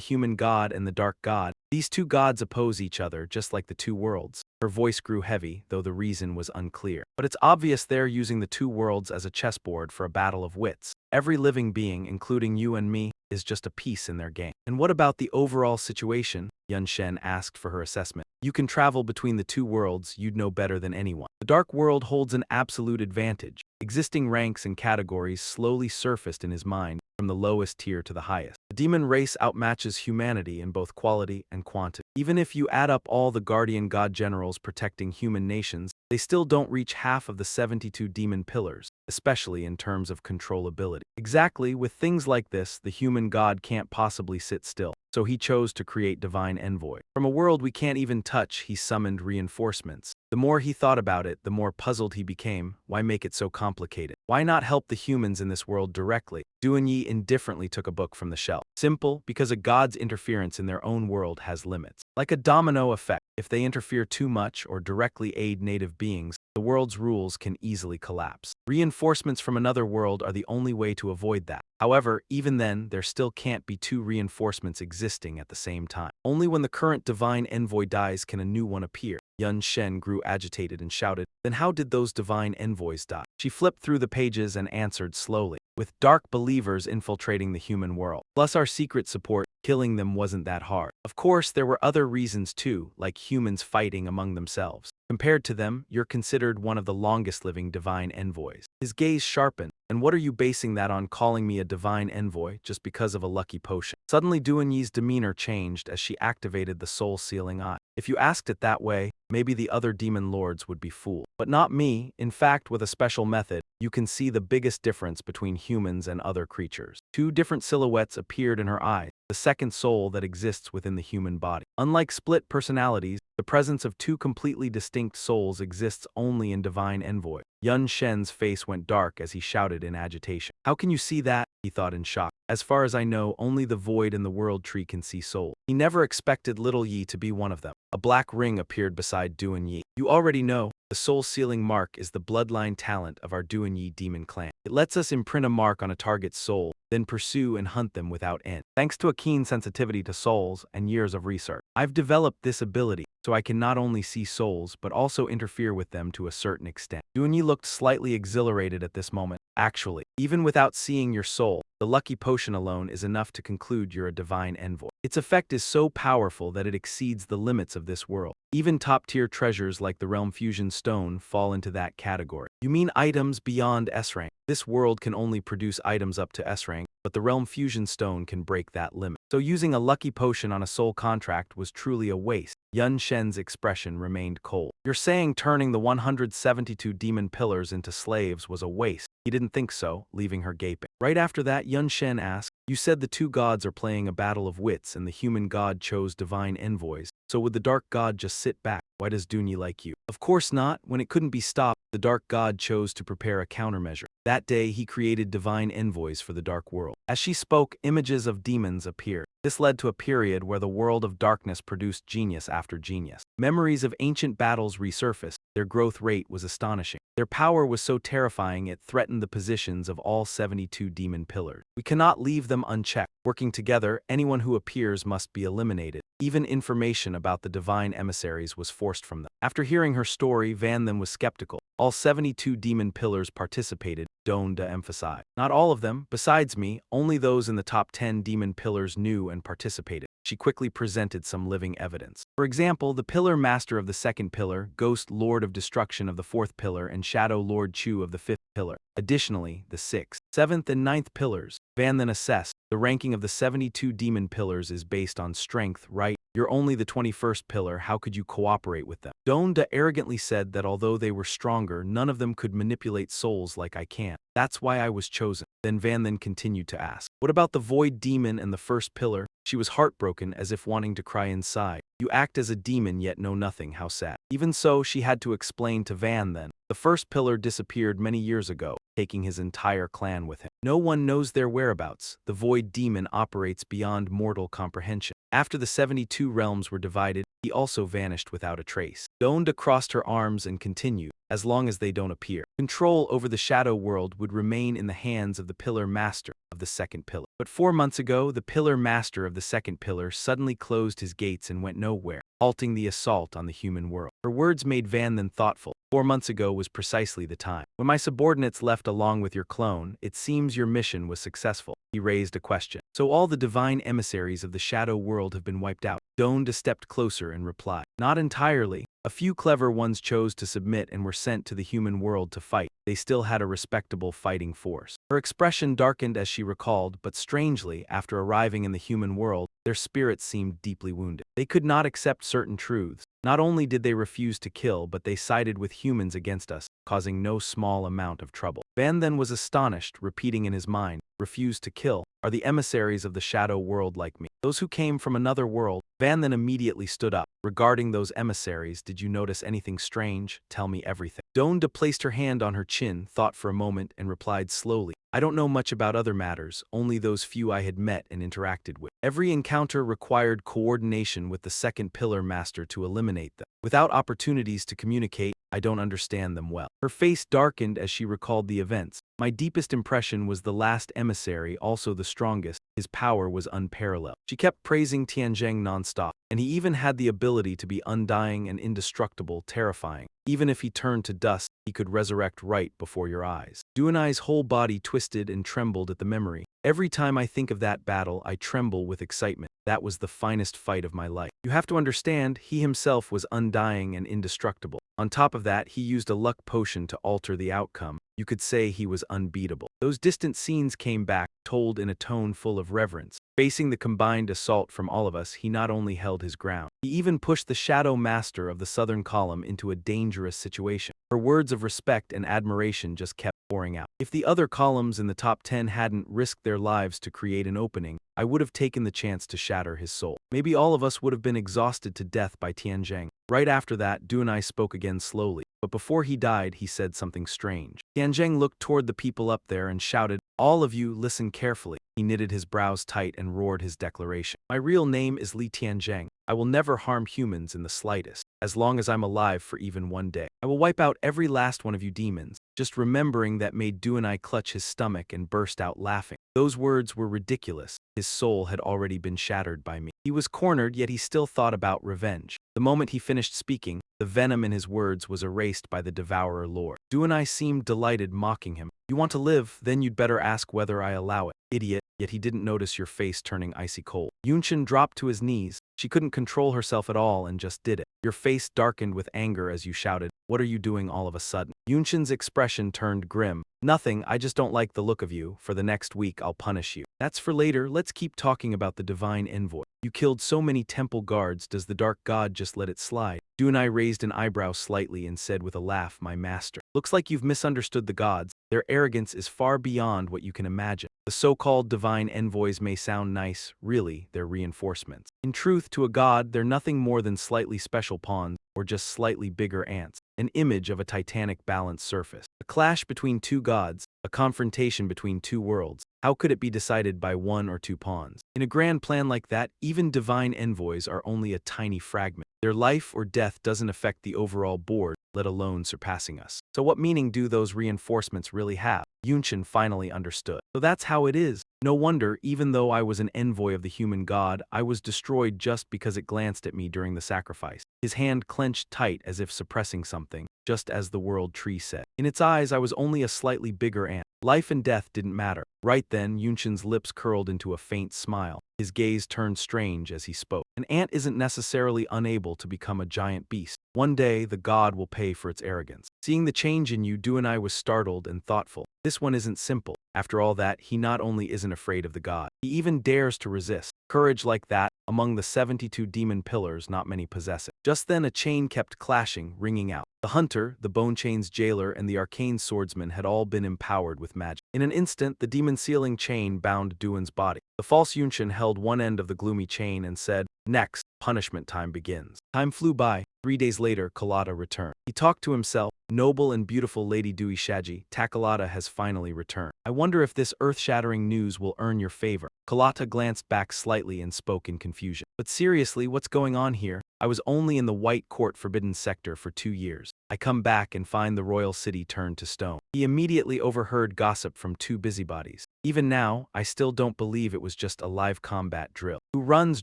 human god and the dark god. These two gods oppose each other, just like the two worlds. Her voice grew heavy, though the reason was unclear. But it's obvious they're using the two worlds as a chessboard for a battle of wits. Every living being, including you and me, is just a piece in their game. And what about the overall situation? Yun Shen asked for her assessment. You can travel between the two worlds, you'd know better than anyone. The dark world holds an absolute advantage. Existing ranks and categories slowly surfaced in his mind, from the lowest tier to the highest. The demon race outmatches humanity in both quality and quantity. Even if you add up all the guardian god generals protecting human nations, they still don't reach half of the 72 demon pillars, especially in terms of controllability. Exactly, with things like this, the human god can't possibly sit still. So he chose to create Divine Envoy. From a world we can't even touch, he summoned reinforcements. The more he thought about it, the more puzzled he became. Why make it so complicated? Why not help the humans in this world directly? Duanyi indifferently took a book from the shelf. Simple, because a god's interference in their own world has limits. Like a domino effect, if they interfere too much or directly aid native beings, the world's rules can easily collapse. Reinforcements from another world are the only way to avoid that. However, even then, there still can't be two reinforcements existing at the same time. Only when the current Divine Envoy dies can a new one appear. Yun Shen grew agitated and shouted, "Then how did those Divine Envoys die?" She flipped through the pages and answered slowly, "With dark believers infiltrating the human world. Plus our secret support, killing them wasn't that hard. Of course, there were other reasons too, like humans fighting among themselves. Compared to them, you're considered one of the longest-living Divine Envoys." His gaze sharpened. "And what are you basing that on, calling me a Divine Envoy just because of a lucky potion?" Suddenly Duanyi's demeanor changed as she activated the soul-sealing eye. "If you asked it that way, maybe the other demon lords would be fooled. But not me. In fact, with a special method, you can see the biggest difference between humans and other creatures." Two different silhouettes appeared in her eyes, the second soul that exists within the human body. Unlike split personalities, the presence of two completely distinct souls exists only in Divine Envoy. Yun Shen's face went dark as he shouted in agitation. "How can you see that?" he thought in shock. "As far as I know, only the void and the world tree can see souls." He never expected Little Yi to be one of them. A black ring appeared beside Duanyi. "You already know, the soul-sealing mark is the bloodline talent of our Duanyi demon clan. It lets us imprint a mark on a target's soul, then pursue and hunt them without end. Thanks to a keen sensitivity to souls and years of research, I've developed this ability, so I can not only see souls but also interfere with them to a certain extent." Duanyi looked slightly exhilarated at this moment. "Actually, even without seeing your soul, the lucky potion alone is enough to conclude you're a Divine Envoy. Its effect is so powerful that it exceeds the limits of this world. Even top-tier treasures like the Realm Fusion Stone fall into that category." "You mean items beyond S-rank?" "This world can only produce items up to S-rank, but the Realm Fusion Stone can break that limit. So using a lucky potion on a soul contract was truly a waste." Yun Shen's expression remained cold. "You're saying turning the 172 demon pillars into slaves was a waste?" He didn't think so, leaving her gaping. Right after that, Yun Shen asked, "You said the two gods are playing a battle of wits and the human god chose Divine Envoys. So would the dark god just sit back? Why does Duanyi like you?" "Of course not. When it couldn't be stopped, the dark god chose to prepare a countermeasure. That day, he created Divine Envoys for the dark world." As she spoke, images of demons appeared. This led to a period where the world of darkness produced genius after genius. Memories of ancient battles resurfaced. Their growth rate was astonishing. Their power was so terrifying it threatened the positions of all 72 demon pillars. "We cannot leave them unchecked. Working together, anyone who appears must be eliminated." Even information about the divine emissaries was forced from them. After hearing her story, Van Them was skeptical. All 72 demon pillars participated, Donda emphasized. "Not all of them. Besides me, only those in the top 10 demon pillars knew and participated." She quickly presented some living evidence. For example, the Pillar Master of the second pillar, Ghost Lord of Destruction of the fourth pillar, and Shadow Lord Chu of the fifth pillar. Additionally, the sixth, seventh, and ninth pillars. Van then assessed. The ranking of the 72 demon pillars is based on strength, right? You're only the 21st pillar, how could you cooperate with them? Donda arrogantly said that although they were stronger, none of them could manipulate souls like I can. That's why I was chosen. Then Van then continued to ask, what about the void demon and the first pillar? She was heartbroken, as if wanting to cry inside. You act as a demon yet know nothing, how sad. Even so, she had to explain to Van then. The first pillar disappeared many years ago, taking his entire clan with him. No one knows their whereabouts. The void demon operates beyond mortal comprehension. After the 72 realms were divided, he also vanished without a trace. Donda crossed her arms and continued, as long as they don't appear. Control over the shadow world would remain in the hands of the pillar master of the second pillar. But 4 months ago, the pillar master of the second pillar suddenly closed his gates and went nowhere, halting the assault on the human world. Her words made Van then thoughtful. 4 months ago was precisely the time. When my subordinates left along with your clone, it seems your mission was successful. He raised a question. So all the divine emissaries of the shadow world have been wiped out? Donda stepped closer and replied, not entirely. A few clever ones chose to submit and were sent to the human world to fight. They still had a respectable fighting force. Her expression darkened as she recalled, but strangely, after arriving in the human world, their spirits seemed deeply wounded. They could not accept certain truths. Not only did they refuse to kill, but they sided with humans against us, causing no small amount of trouble. Van then was astonished, repeating in his mind, refused to kill. Are the emissaries of the shadow world like me? Those who came from another world? Van then immediately stood up. Regarding those emissaries, did you notice anything strange? Tell me everything. Donda placed her hand on her chin, thought for a moment, and replied slowly, I don't know much about other matters, only those few I had met and interacted with. Every encounter required coordination with the second pillar master to eliminate them. Without opportunities to communicate, I don't understand them well. Her face darkened as she recalled the events. My deepest impression was the last emissary, also the strongest. His power was unparalleled. She kept praising Tianzheng nonstop, and he even had the ability to be undying and indestructible, terrifying. Even if he turned to dust, he could resurrect right before your eyes. Duanai's whole body twisted and trembled at the memory. Every time I think of that battle, I tremble with excitement. That was the finest fight of my life. You have to understand, he himself was undying and indestructible. On top of that, he used a luck potion to alter the outcome. You could say he was unbeatable. Those distant scenes came back, told in a tone full of reverence. Facing the combined assault from all of us, he not only held his ground, he even pushed the shadow master of the southern column into a dangerous situation. Her words of respect and admiration just kept pouring out. If the other columns in the top 10 hadn't risked their lives to create an opening, I would have taken the chance to shatter his soul. Maybe all of us would have been exhausted to death by Tianzheng. Right after that, Duanai spoke again slowly. But before he died, he said something strange. Tianzheng looked toward the people up there and shouted, all of you, listen carefully. He knitted his brows tight and roared his declaration. My real name is Li Tianzheng. I will never harm humans in the slightest. As long as I'm alive for even one day, I will wipe out every last one of you demons. Just remembering that made Duanai clutch his stomach and burst out laughing. Those words were ridiculous. His soul had already been shattered by me. He was cornered, yet he still thought about revenge. The moment he finished speaking, the venom in his words was erased by the devourer lord. Duanai seemed delighted, mocking him. You want to live? Then you'd better ask whether I allow it. Idiot. Yet he didn't notice your face turning icy cold. Yunshin dropped to his knees. She couldn't control herself at all and just did it. Your face darkened with anger as you shouted, what are you doing all of a sudden? Yunshin's expression turned grim. Nothing, I just don't like the look of you. For the next week, I'll punish you. That's for later, let's keep talking about the divine envoy. You killed so many temple guards, does the dark god just let it slide? Duanai raised an eyebrow slightly and said with a laugh, my master. Looks like you've misunderstood the gods. Their arrogance is far beyond what you can imagine. The so-called divine envoys may sound nice, really, they're reinforcements. In truth, to a god, they're nothing more than slightly special pawns, or just slightly bigger ants. An image of a titanic balanced surface. A clash between two gods, a confrontation between two worlds. How could it be decided by one or two pawns? In a grand plan like that, even divine envoys are only a tiny fragment. Their life or death doesn't affect the overall board, let alone surpassing us. So what meaning do those reinforcements really have? Yunshin finally understood. So that's how it is. No wonder, even though I was an envoy of the human god, I was destroyed just because it glanced at me during the sacrifice. His hand clenched tight as if suppressing something, just as the world tree said. In its eyes, I was only a slightly bigger ant. Life and death didn't matter. Right then, Yunshin's lips curled into a faint smile. His gaze turned strange as he spoke. An ant isn't necessarily unable to become a giant beast. One day, the god will pay for its arrogance. Seeing the change in you, Duanai was startled and thoughtful. This one isn't simple. After all that, he not only isn't afraid of the god, he even dares to resist. Courage like that, Among the 72 demon pillars, not many possess it. Just then a chain kept clashing, ringing out. The hunter, the bone chain's jailer, and the arcane swordsman had all been empowered with magic. In an instant, the demon-sealing chain bound Duan's body. The false Yunshin held one end of the gloomy chain and said, "Next, punishment time begins." Time flew by. 3 days later, Kalata returned. He talked to himself. Noble and beautiful Lady Dui Shaji, Takalata has finally returned. I wonder if this earth-shattering news will earn your favor. Kalata glanced back slightly and spoke in confusion. But seriously, what's going on here? I was only in the White Court Forbidden Sector for 2 years. I come back and find the royal city turned to stone. He immediately overheard gossip from 2 busybodies. Even now, I still don't believe it was just a live combat drill. Who runs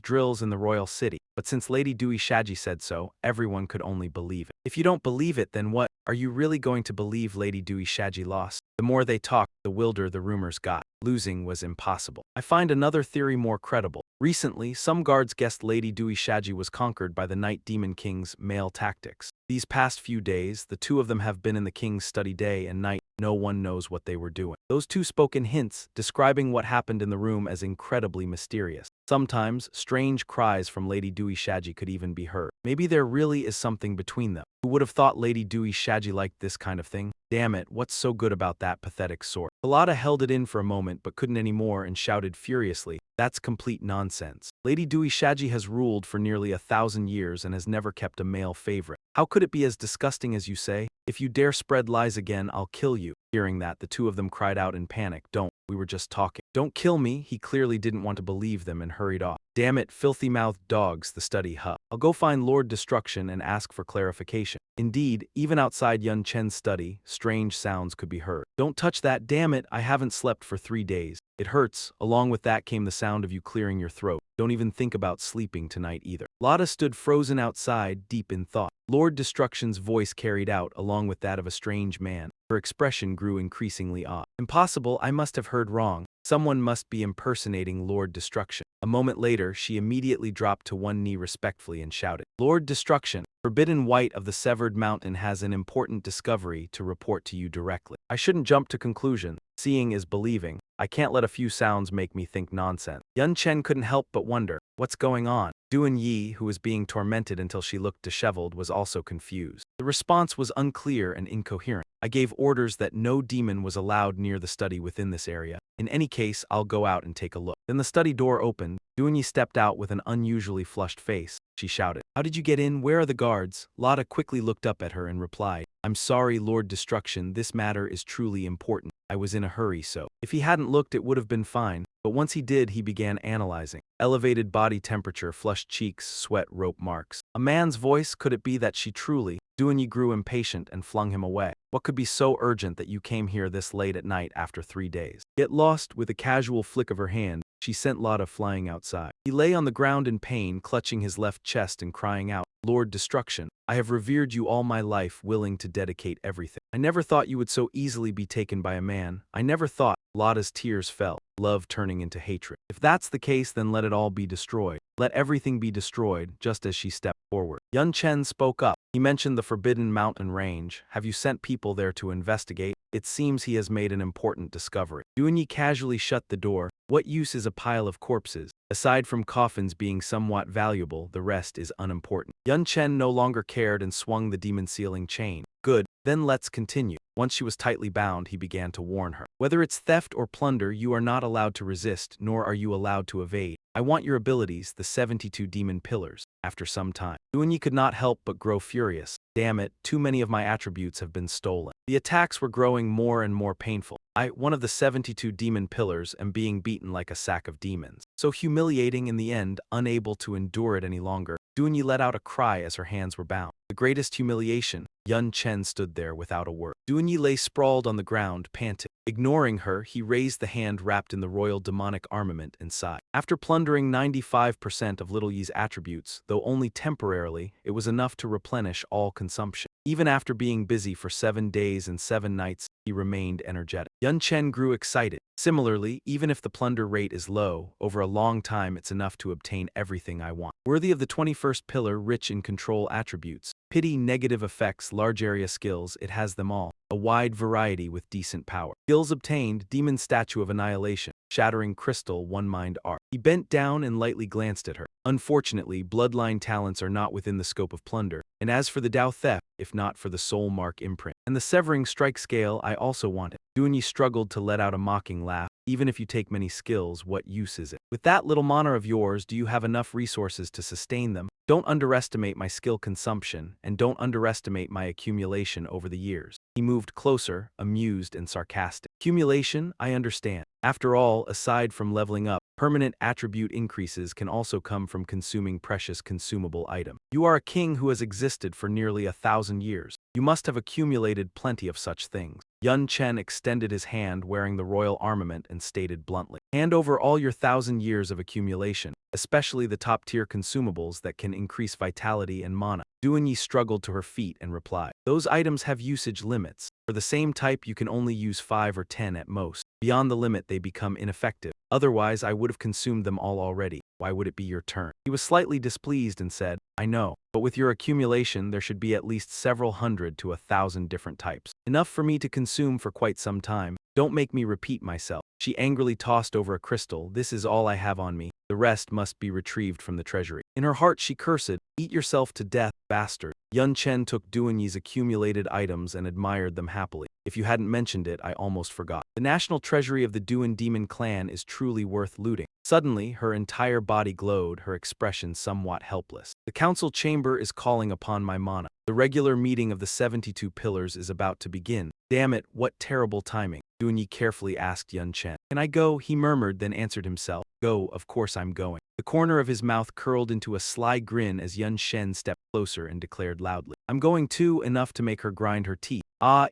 drills in the royal city? But since Lady Dui Shaji said so, everyone could only believe it. If you don't believe it, then what? Are you really going to believe Lady Dui Shaji lost? The more they talked, the wilder the rumors got. Losing was impossible. I find another theory more credible. Recently, some guards guessed Lady Dui Shaji was conquered by the Night Demon King's male tactics. These past few days, the 2 of them have been in the king's study day and night. No one knows what they were doing. Those 2 spoke in hints, describing what happened in the room as incredibly mysterious. Sometimes, strange cries from Lady Dui Shaji could even be heard. Maybe there really is something between them. Who would have thought Lady Dui Shaji liked this kind of thing? Damn it, what's so good about that pathetic sort? Kalata held it in for a moment but couldn't anymore and shouted furiously, "That's complete nonsense. Lady Dui Shaji has ruled for nearly 1,000 years and has never kept a male favorite. How could it be as disgusting as you say? If you dare spread lies again, I'll kill you." Hearing that, the 2 of them cried out in panic, "Don't, we were just talking." "Don't kill me." He clearly didn't want to believe them and hurried off. "Damn it, filthy-mouthed dogs," the study huffed. "I'll go find Lord Destruction and ask for clarification." Indeed, even outside Yun Chen's study, strange sounds could be heard. "Don't touch that, damn it, I haven't slept for 3 days. It hurts." Along with that came the sound of you clearing your throat. "Don't even think about sleeping tonight either." Lada stood frozen outside, deep in thought. Lord Destruction's voice carried out, along with that of a strange man. Her expression grew increasingly odd. "Impossible, I must have heard wrong. Someone must be impersonating Lord Destruction." A moment later, she immediately dropped to one knee respectfully and shouted, "Lord Destruction, Forbidden White of the Severed Mountain has an important discovery to report to you directly." I shouldn't jump to conclusion. Seeing is believing. I can't let a few sounds make me think nonsense. Yun Chen couldn't help but wonder, what's going on? Duan Yi, who was being tormented until she looked disheveled, was also confused. The response was unclear and incoherent. "I gave orders that no demon was allowed near the study within this area. In any case, I'll go out and take a look." Then the study door opened. Duan Yi stepped out with an unusually flushed face. She shouted, "How did you get in? Where are the guards?" Lada quickly looked up at her and replied, "I'm sorry, Lord Destruction, this matter is truly important. I was in a hurry, so." If he hadn't looked, it would have been fine. But once he did, he began analyzing. Elevated body temperature, flushed cheeks, sweat, rope marks. A man's voice? Could it be that she truly? Duan Yi grew impatient and flung him away. "What could be so urgent that you came here this late at night after 3 days? Get lost." With a casual flick of her hand, she sent Lada flying outside. He lay on the ground in pain, clutching his left chest and crying out, "Lord Destruction, I have revered you all my life, willing to dedicate everything. I never thought you would so easily be taken by a man. I never thought." Lada's tears fell, love turning into hatred. "If that's the case, then let it all be destroyed. Let everything be destroyed." Just as she stepped forward, Yun Chen spoke up. He mentioned the Forbidden Mountain Range. "Have you sent people there to investigate? It seems he has made an important discovery." Duan Yi casually shut the door. "What use is a pile of corpses? Aside from coffins being somewhat valuable, the rest is unimportant." Yun Chen no longer cared and swung the demon-sealing chain. "Good, then let's continue." Once she was tightly bound, he began to warn her. "Whether it's theft or plunder, you are not allowed to resist, nor are you allowed to evade. I want your abilities, the 72 demon pillars." After some time, Duan Yi could not help but grow furious. "Damn it, too many of my attributes have been stolen." The attacks were growing more and more painful. One of the 72 demon pillars, am being beaten like a sack of demons. So humiliating in the end, unable to endure it any longer, Duan Yi let out a cry as her hands were bound. The greatest humiliation. Yun Chen stood there without a word. Duan Yi lay sprawled on the ground, panting. Ignoring her, he raised the hand wrapped in the royal demonic armament and sighed. After plundering 95% of Little Yi's attributes, though only temporarily, it was enough to replenish all consumption. Even after being busy for 7 days and 7 nights, he remained energetic. Yun Chen grew excited. Similarly, even if the plunder rate is low, over a long time it's enough to obtain everything I want. Worthy of the 21st pillar, rich in control attributes. Pity, negative effects, large area skills, it has them all. A wide variety with decent power. Skills obtained, Demon Statue of Annihilation. Shattering Crystal, One Mind Art. He bent down and lightly glanced at her. Unfortunately, bloodline talents are not within the scope of plunder. And as for the Dao theft, if not for the soul mark imprint, and the severing strike scale, I also want it. Duanyi struggled to let out a mocking laugh. Even if you take many skills, what use is it? With that little mana of yours, do you have enough resources to sustain them? Don't underestimate my skill consumption, and don't underestimate my accumulation over the years. He moved closer, amused and sarcastic. Accumulation, I understand. After all, aside from leveling up, permanent attribute increases can also come from consuming precious consumable item. You are a king who has existed for nearly 1,000 years. You must have accumulated plenty of such things. Yun Chen extended his hand wearing the royal armament and stated bluntly, "Hand over all your 1,000 years of accumulation, especially the top-tier consumables that can increase vitality and mana." Duanyi struggled to her feet and replied, "Those items have usage limits. For the same type you can only use 5 or 10 at most. Beyond the limit they become ineffective. Otherwise I would have consumed them all already. Why would it be your turn?" He was slightly displeased and said, "I know, but with your accumulation there should be at least several hundred to 1,000 different types. Enough for me to consume for quite some time. Don't make me repeat myself." She angrily tossed over a crystal. "This is all I have on me. The rest must be retrieved from the treasury." In her heart she cursed, "Eat yourself to death, bastard." Yun Chen took Duanyi's accumulated items and admired them happily. "If you hadn't mentioned it, I almost forgot. The national treasury of the Duan demon clan is truly worth looting." Suddenly, her entire body glowed, her expression somewhat helpless. "The council chamber is calling upon my mana. The regular meeting of the 72 pillars is about to begin. Damn it, what terrible timing." Duanyi carefully asked Yun Chen. "Can I go?" he murmured, then answered himself. "Go, of course I'm going." The corner of his mouth curled into a sly grin as Yun Chen stepped closer and declared loudly, "I'm going too," enough to make her grind her teeth.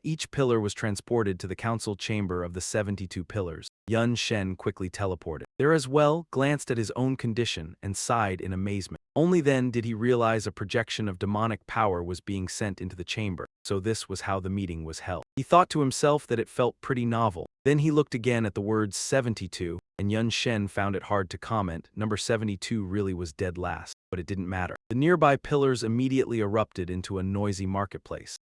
Each pillar was transported to the council chamber of the 72 pillars. Yun Chen quickly teleported there as well, glanced at his own condition, and sighed in amazement. Only then did he realize a projection of demonic power was being sent into the chamber. So this was how the meeting was held. He thought to himself that it felt pretty novel. Then he looked again at the words 72, and Yun Chen found it hard to comment. Number 72 really was dead last, but it didn't matter. The nearby pillars immediately erupted into a noisy marketplace.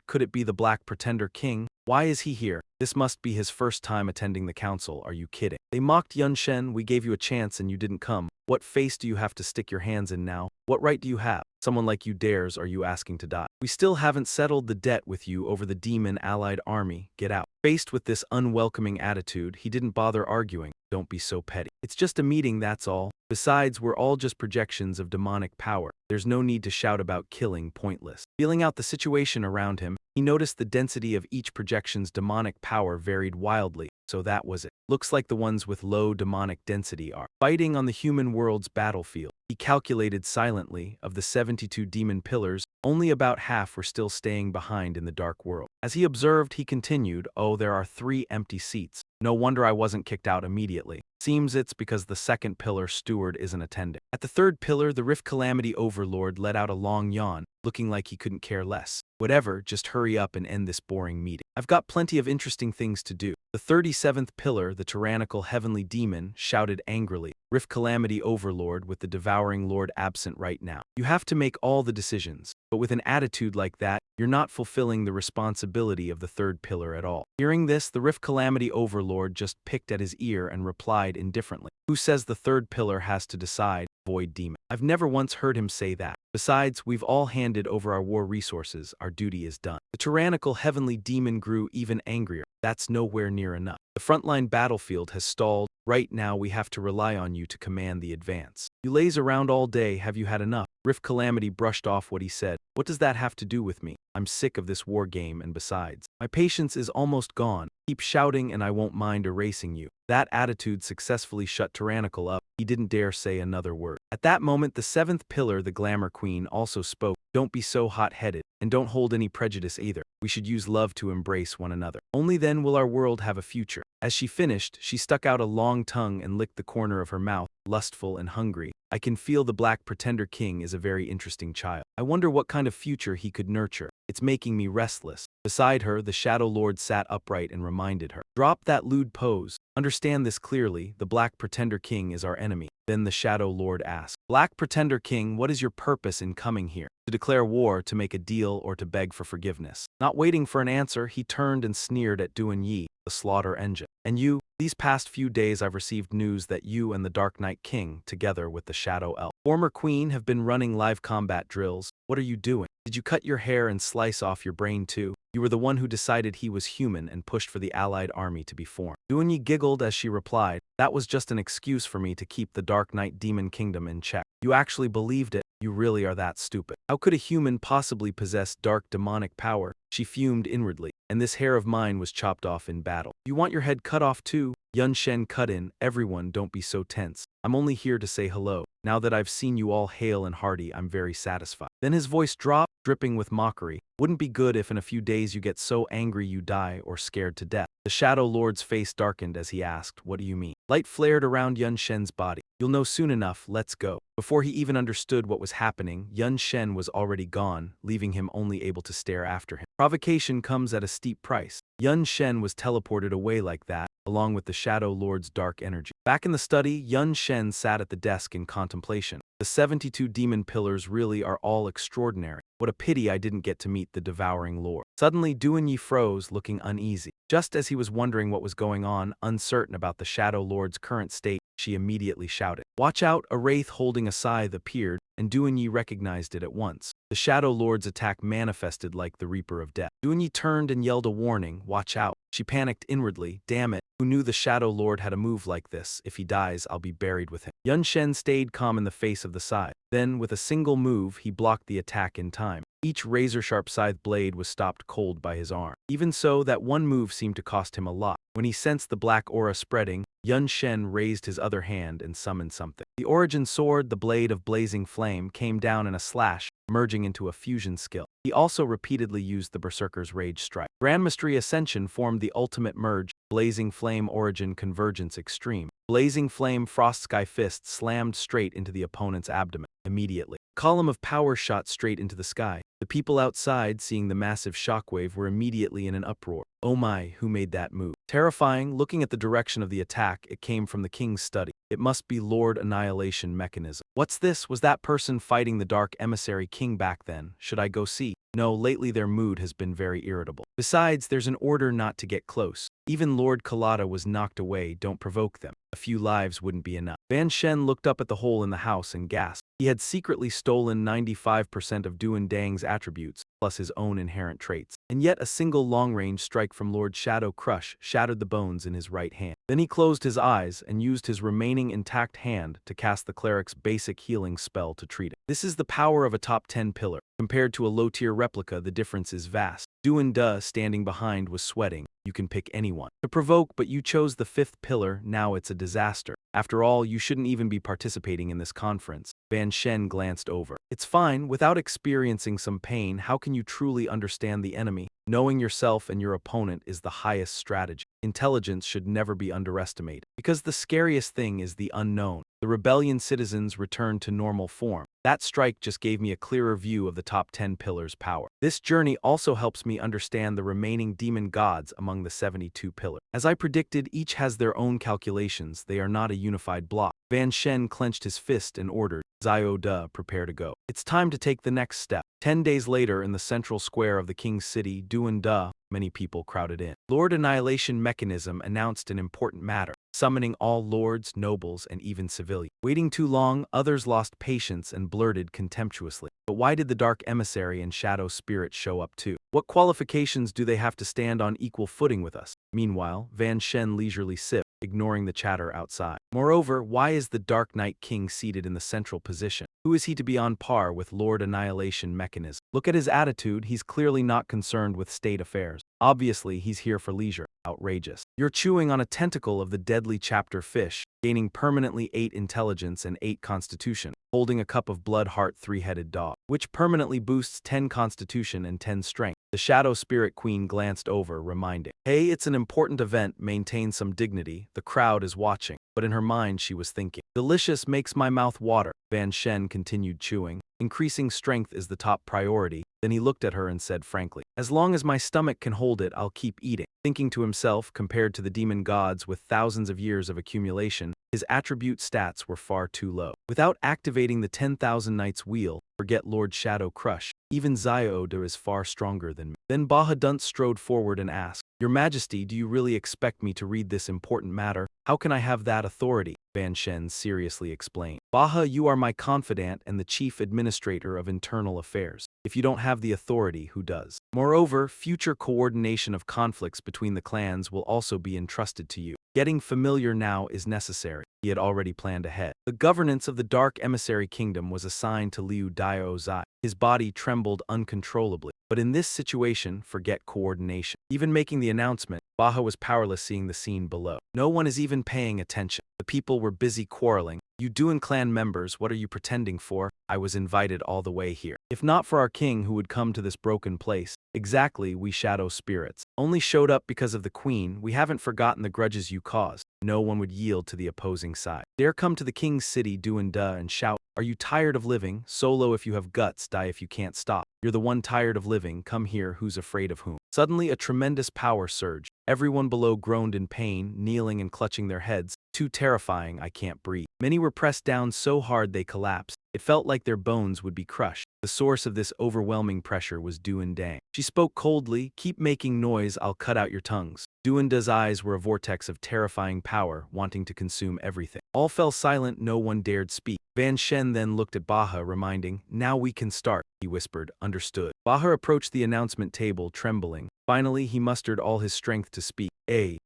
Could it be the Black Pretender King? Why is he here? This must be his first time attending the council. Are you kidding? They mocked Yun Chen. "We gave you a chance and you didn't come. What face do you have to stick your hands in now? What right do you have? Someone like you dares, are you asking to die? We still haven't settled the debt with you over the demon allied army. Get out." Faced with this unwelcoming attitude, he didn't bother arguing. "Don't be so petty. It's just a meeting, that's all. Besides, we're all just projections of demonic power. There's no need to shout about killing, pointless." Feeling out the situation around him, he noticed the density of each projection's demonic power varied wildly. So that was it. Looks like the ones with low demonic density are fighting on the human world's battlefield. He calculated silently, of the 72 demon pillars, only about half were still staying behind in the dark world. As he observed, he continued, "Oh, there are 3 empty seats. No wonder I wasn't kicked out immediately. Seems it's because the second pillar steward isn't attending." At the third pillar, the Rift Calamity Overlord let out a long yawn, looking like he couldn't care less. "Whatever, just hurry up and end this boring meeting. I've got plenty of interesting things to do." The 37th pillar, the tyrannical heavenly demon, shouted angrily, "Rift Calamity Overlord, with the devouring lord absent right now. You have to make all the decisions. But with an attitude like that, you're not fulfilling the responsibility of the third pillar at all." Hearing this, the Rift Calamity Overlord just picked at his ear and replied indifferently, "Who says the third pillar has to decide, Void Demon? I've never once heard him say that. Besides, we've all handed over our war resources. Our duty is done." The tyrannical heavenly demon grew even angrier. "That's nowhere near enough. The frontline battlefield has stalled. Right now we have to rely on you to command the advance. You laze around all day. Have you had enough?" Rift Calamity brushed off what he said. "What does that have to do with me? I'm sick of this war game, and besides, my patience is almost gone. Keep shouting and I won't mind erasing you." That attitude successfully shut Tyrannical up. He didn't dare say another word. At that moment, the 7th pillar, the Glamour Queen, also spoke. "Don't be so hot-headed, and don't hold any prejudice either. We should use love to embrace one another. Only then will our world have a future." As she finished, she stuck out a long tongue and licked the corner of her mouth, lustful and hungry. "I can feel the Black Pretender King is a very interesting child. I wonder what kind of future he could nurture. It's making me restless." Beside her, the Shadow Lord sat upright and reminded her, "Drop that lewd pose. Understand this clearly, the Black Pretender King is our enemy." Then the Shadow Lord asked, "Black Pretender King, what is your purpose in coming here? To declare war, to make a deal, or to beg for forgiveness?" Not waiting for an answer, he turned and sneered at Duanyi. the slaughter engine. And you, these past few days I've received news that you and the Dark Knight King, together with the Shadow Elf, former queen, have been running live combat drills. What are you doing? Did you cut your hair and slice off your brain too? You were the one who decided he was human and pushed for the allied army to be formed. Duanyi giggled as she replied, that was just an excuse for me to keep the Dark Knight Demon Kingdom in check. You actually believed it? You really are that stupid. How could a human possibly possess dark demonic power? She fumed inwardly, and this hair of mine was chopped off in battle. You want your head cut off too? Yun Shen cut in, everyone don't be so tense. I'm only here to say hello. Now that I've seen you all hale and hearty, I'm very satisfied. Then his voice dropped, dripping with mockery. Wouldn't be good if in a few days you get so angry you die or scared to death. The Shadow Lord's face darkened as he asked, what do you mean? Light flared around Yun Shen's body. You'll know soon enough, let's go. Before he even understood what was happening, Yun Shen was already gone, leaving him only able to stare after him. Provocation comes at a steep price. Yun Shen was teleported away like that, along with the Shadow Lord's dark energy. Back in the study, Yun Shen sat at the desk in contemplation. The 72 demon pillars really are all extraordinary. What a pity I didn't get to meet the devouring lord. Suddenly, Duanyi froze, looking uneasy. Just as he was wondering what was going on, uncertain about the Shadow Lord's current state, she immediately shouted, watch out! A wraith holding a scythe appeared, and Duanyi recognized it at once. The Shadow Lord's attack manifested like the Reaper of Death. Duanyi turned and yelled a warning, watch out. She panicked inwardly, damn it, who knew the Shadow Lord had a move like this? If he dies, I'll be buried with him. Yun Shen stayed calm in the face of the scythe. Then, with a single move, he blocked the attack in time. Each razor-sharp scythe blade was stopped cold by his arm. Even so, that one move seemed to cost him a lot. When he sensed the black aura spreading, Yun Shen raised his other hand and summoned something. The origin sword, the blade of blazing flame, came down in a slash, merging into a fusion skill. He also repeatedly used the Berserker's Rage Strike. Grand Mystery Ascension formed the ultimate merge, Blazing Flame Origin Convergence Extreme. Blazing Flame Frost Sky Fist slammed straight into the opponent's abdomen. Immediately, a column of power shot straight into the sky. The people outside, seeing the massive shockwave, were immediately in an uproar. Oh my, who made that move? Terrifying, looking at the direction of the attack, it came from the king's study. It must be Lord Annihilation Mechanism. What's this? Was that person fighting the Dark Emissary King back then? Should I go see? No, lately their mood has been very irritable. Besides, there's an order not to get close. Even Lord Kalata was knocked away, don't provoke them. A few lives wouldn't be enough. Van Shen looked up at the hole in the house and gasped. He had secretly stolen 95% of Duan Dang's attributes, plus his own inherent traits. And yet a single long-range strike from Lord Shadow Crush shattered the bones in his right hand. Then he closed his eyes and used his remaining intact hand to cast the cleric's basic healing spell to treat it. This is the power of a top 10 pillar. Compared to a low-tier replica, the difference is vast. Duan Da, standing behind, was sweating. You can pick anyone to provoke, but you chose the 5th pillar, now it's a disaster. After all, you shouldn't even be participating in this conference. Van Shen glanced over. It's fine, without experiencing some pain, how can you truly understand the enemy? Knowing yourself and your opponent is the highest strategy. Intelligence should never be underestimated. Because the scariest thing is the unknown. The rebellion citizens returned to normal form. That strike just gave me a clearer view of the top 10 pillars' power. This journey also helps me understand the remaining demon gods among the 72 pillars. As I predicted, each has their own calculations, they are not a unified block. Van Shen clenched his fist and ordered, Zio Da, prepare to go. It's time to take the next step. 10 days later, in the central square of the king's city, Duan Da, many people crowded in. Lord Annihilation Mechanism announced an important matter, summoning all lords, nobles, and even civilians. Waiting too long, others lost patience and blurted contemptuously. But why did the Dark Emissary and Shadow Spirit show up too? What qualifications do they have to stand on equal footing with us? Meanwhile, Van Shen leisurely sipped, ignoring the chatter outside. Moreover, why is the Dark Knight King seated in the central position? Who is he to be on par with Lord Annihilation Mechanism? Look at his attitude, he's clearly not concerned with state affairs. Obviously, he's here for leisure. Outrageous. You're chewing on a tentacle of the deadly chapter fish, gaining permanently 8 intelligence and 8 constitution, holding a cup of blood heart 3-headed dog, which permanently boosts 10 constitution and 10 strength. The Shadow Spirit Queen glanced over, reminding, hey, it's an important event, maintain some dignity, the crowd is watching. But in her mind she was thinking, delicious, makes my mouth water. Van Shen continued chewing. Increasing strength is the top priority. Then he looked at her and said frankly, as long as my stomach can hold it, I'll keep eating. Thinking to himself, compared to the demon gods with thousands of years of accumulation, his attribute stats were far too low. Without activating the 10,000 Knights wheel, forget Lord Shadow Crush, even Zioda is far stronger than me. Then Bahadunt strode forward and asked, Your Majesty, do you really expect me to read this important matter? How can I have that authority? Van Shen seriously explained. Baha, you are my confidant and the chief administrator of internal affairs. If you don't have the authority, who does? Moreover, future coordination of conflicts between the clans will also be entrusted to you. Getting familiar now is necessary. He had already planned ahead. The governance of the Dark Emissary Kingdom was assigned to Liu Daozai. His body trembled uncontrollably. But in this situation, forget coordination. Even making the announcement, Baha was powerless seeing the scene below. No one is even paying attention. The people were busy quarreling. You Duan clan members, what are you pretending for? I was invited all the way here. If not for our king who would come to this broken place, exactly, we shadow spirits. Only showed up because of the queen, we haven't forgotten the grudges you caused. No one would yield to the opposing side. Dare come to the king's city, Duan-da, and shout, Are you tired of living? Solo if you have guts, die if you can't stop. You're the one tired of living, come here, who's afraid of whom? Suddenly a tremendous power surged. Everyone below groaned in pain, kneeling and clutching their heads. Too terrifying, I can't breathe. Many were pressed down so hard they collapsed. It felt like their bones would be crushed. The source of this overwhelming pressure was Duan-dang. She spoke coldly, Keep making noise, I'll cut out your tongues. Duan-da's eyes were a vortex of terrifying power, wanting to consume everything. All fell silent, no one dared speak. Van Shen then looked at Baha, reminding, Now we can start, he whispered, Understood. Baha approached the announcement table, trembling. Finally, he mustered all his strength to speak.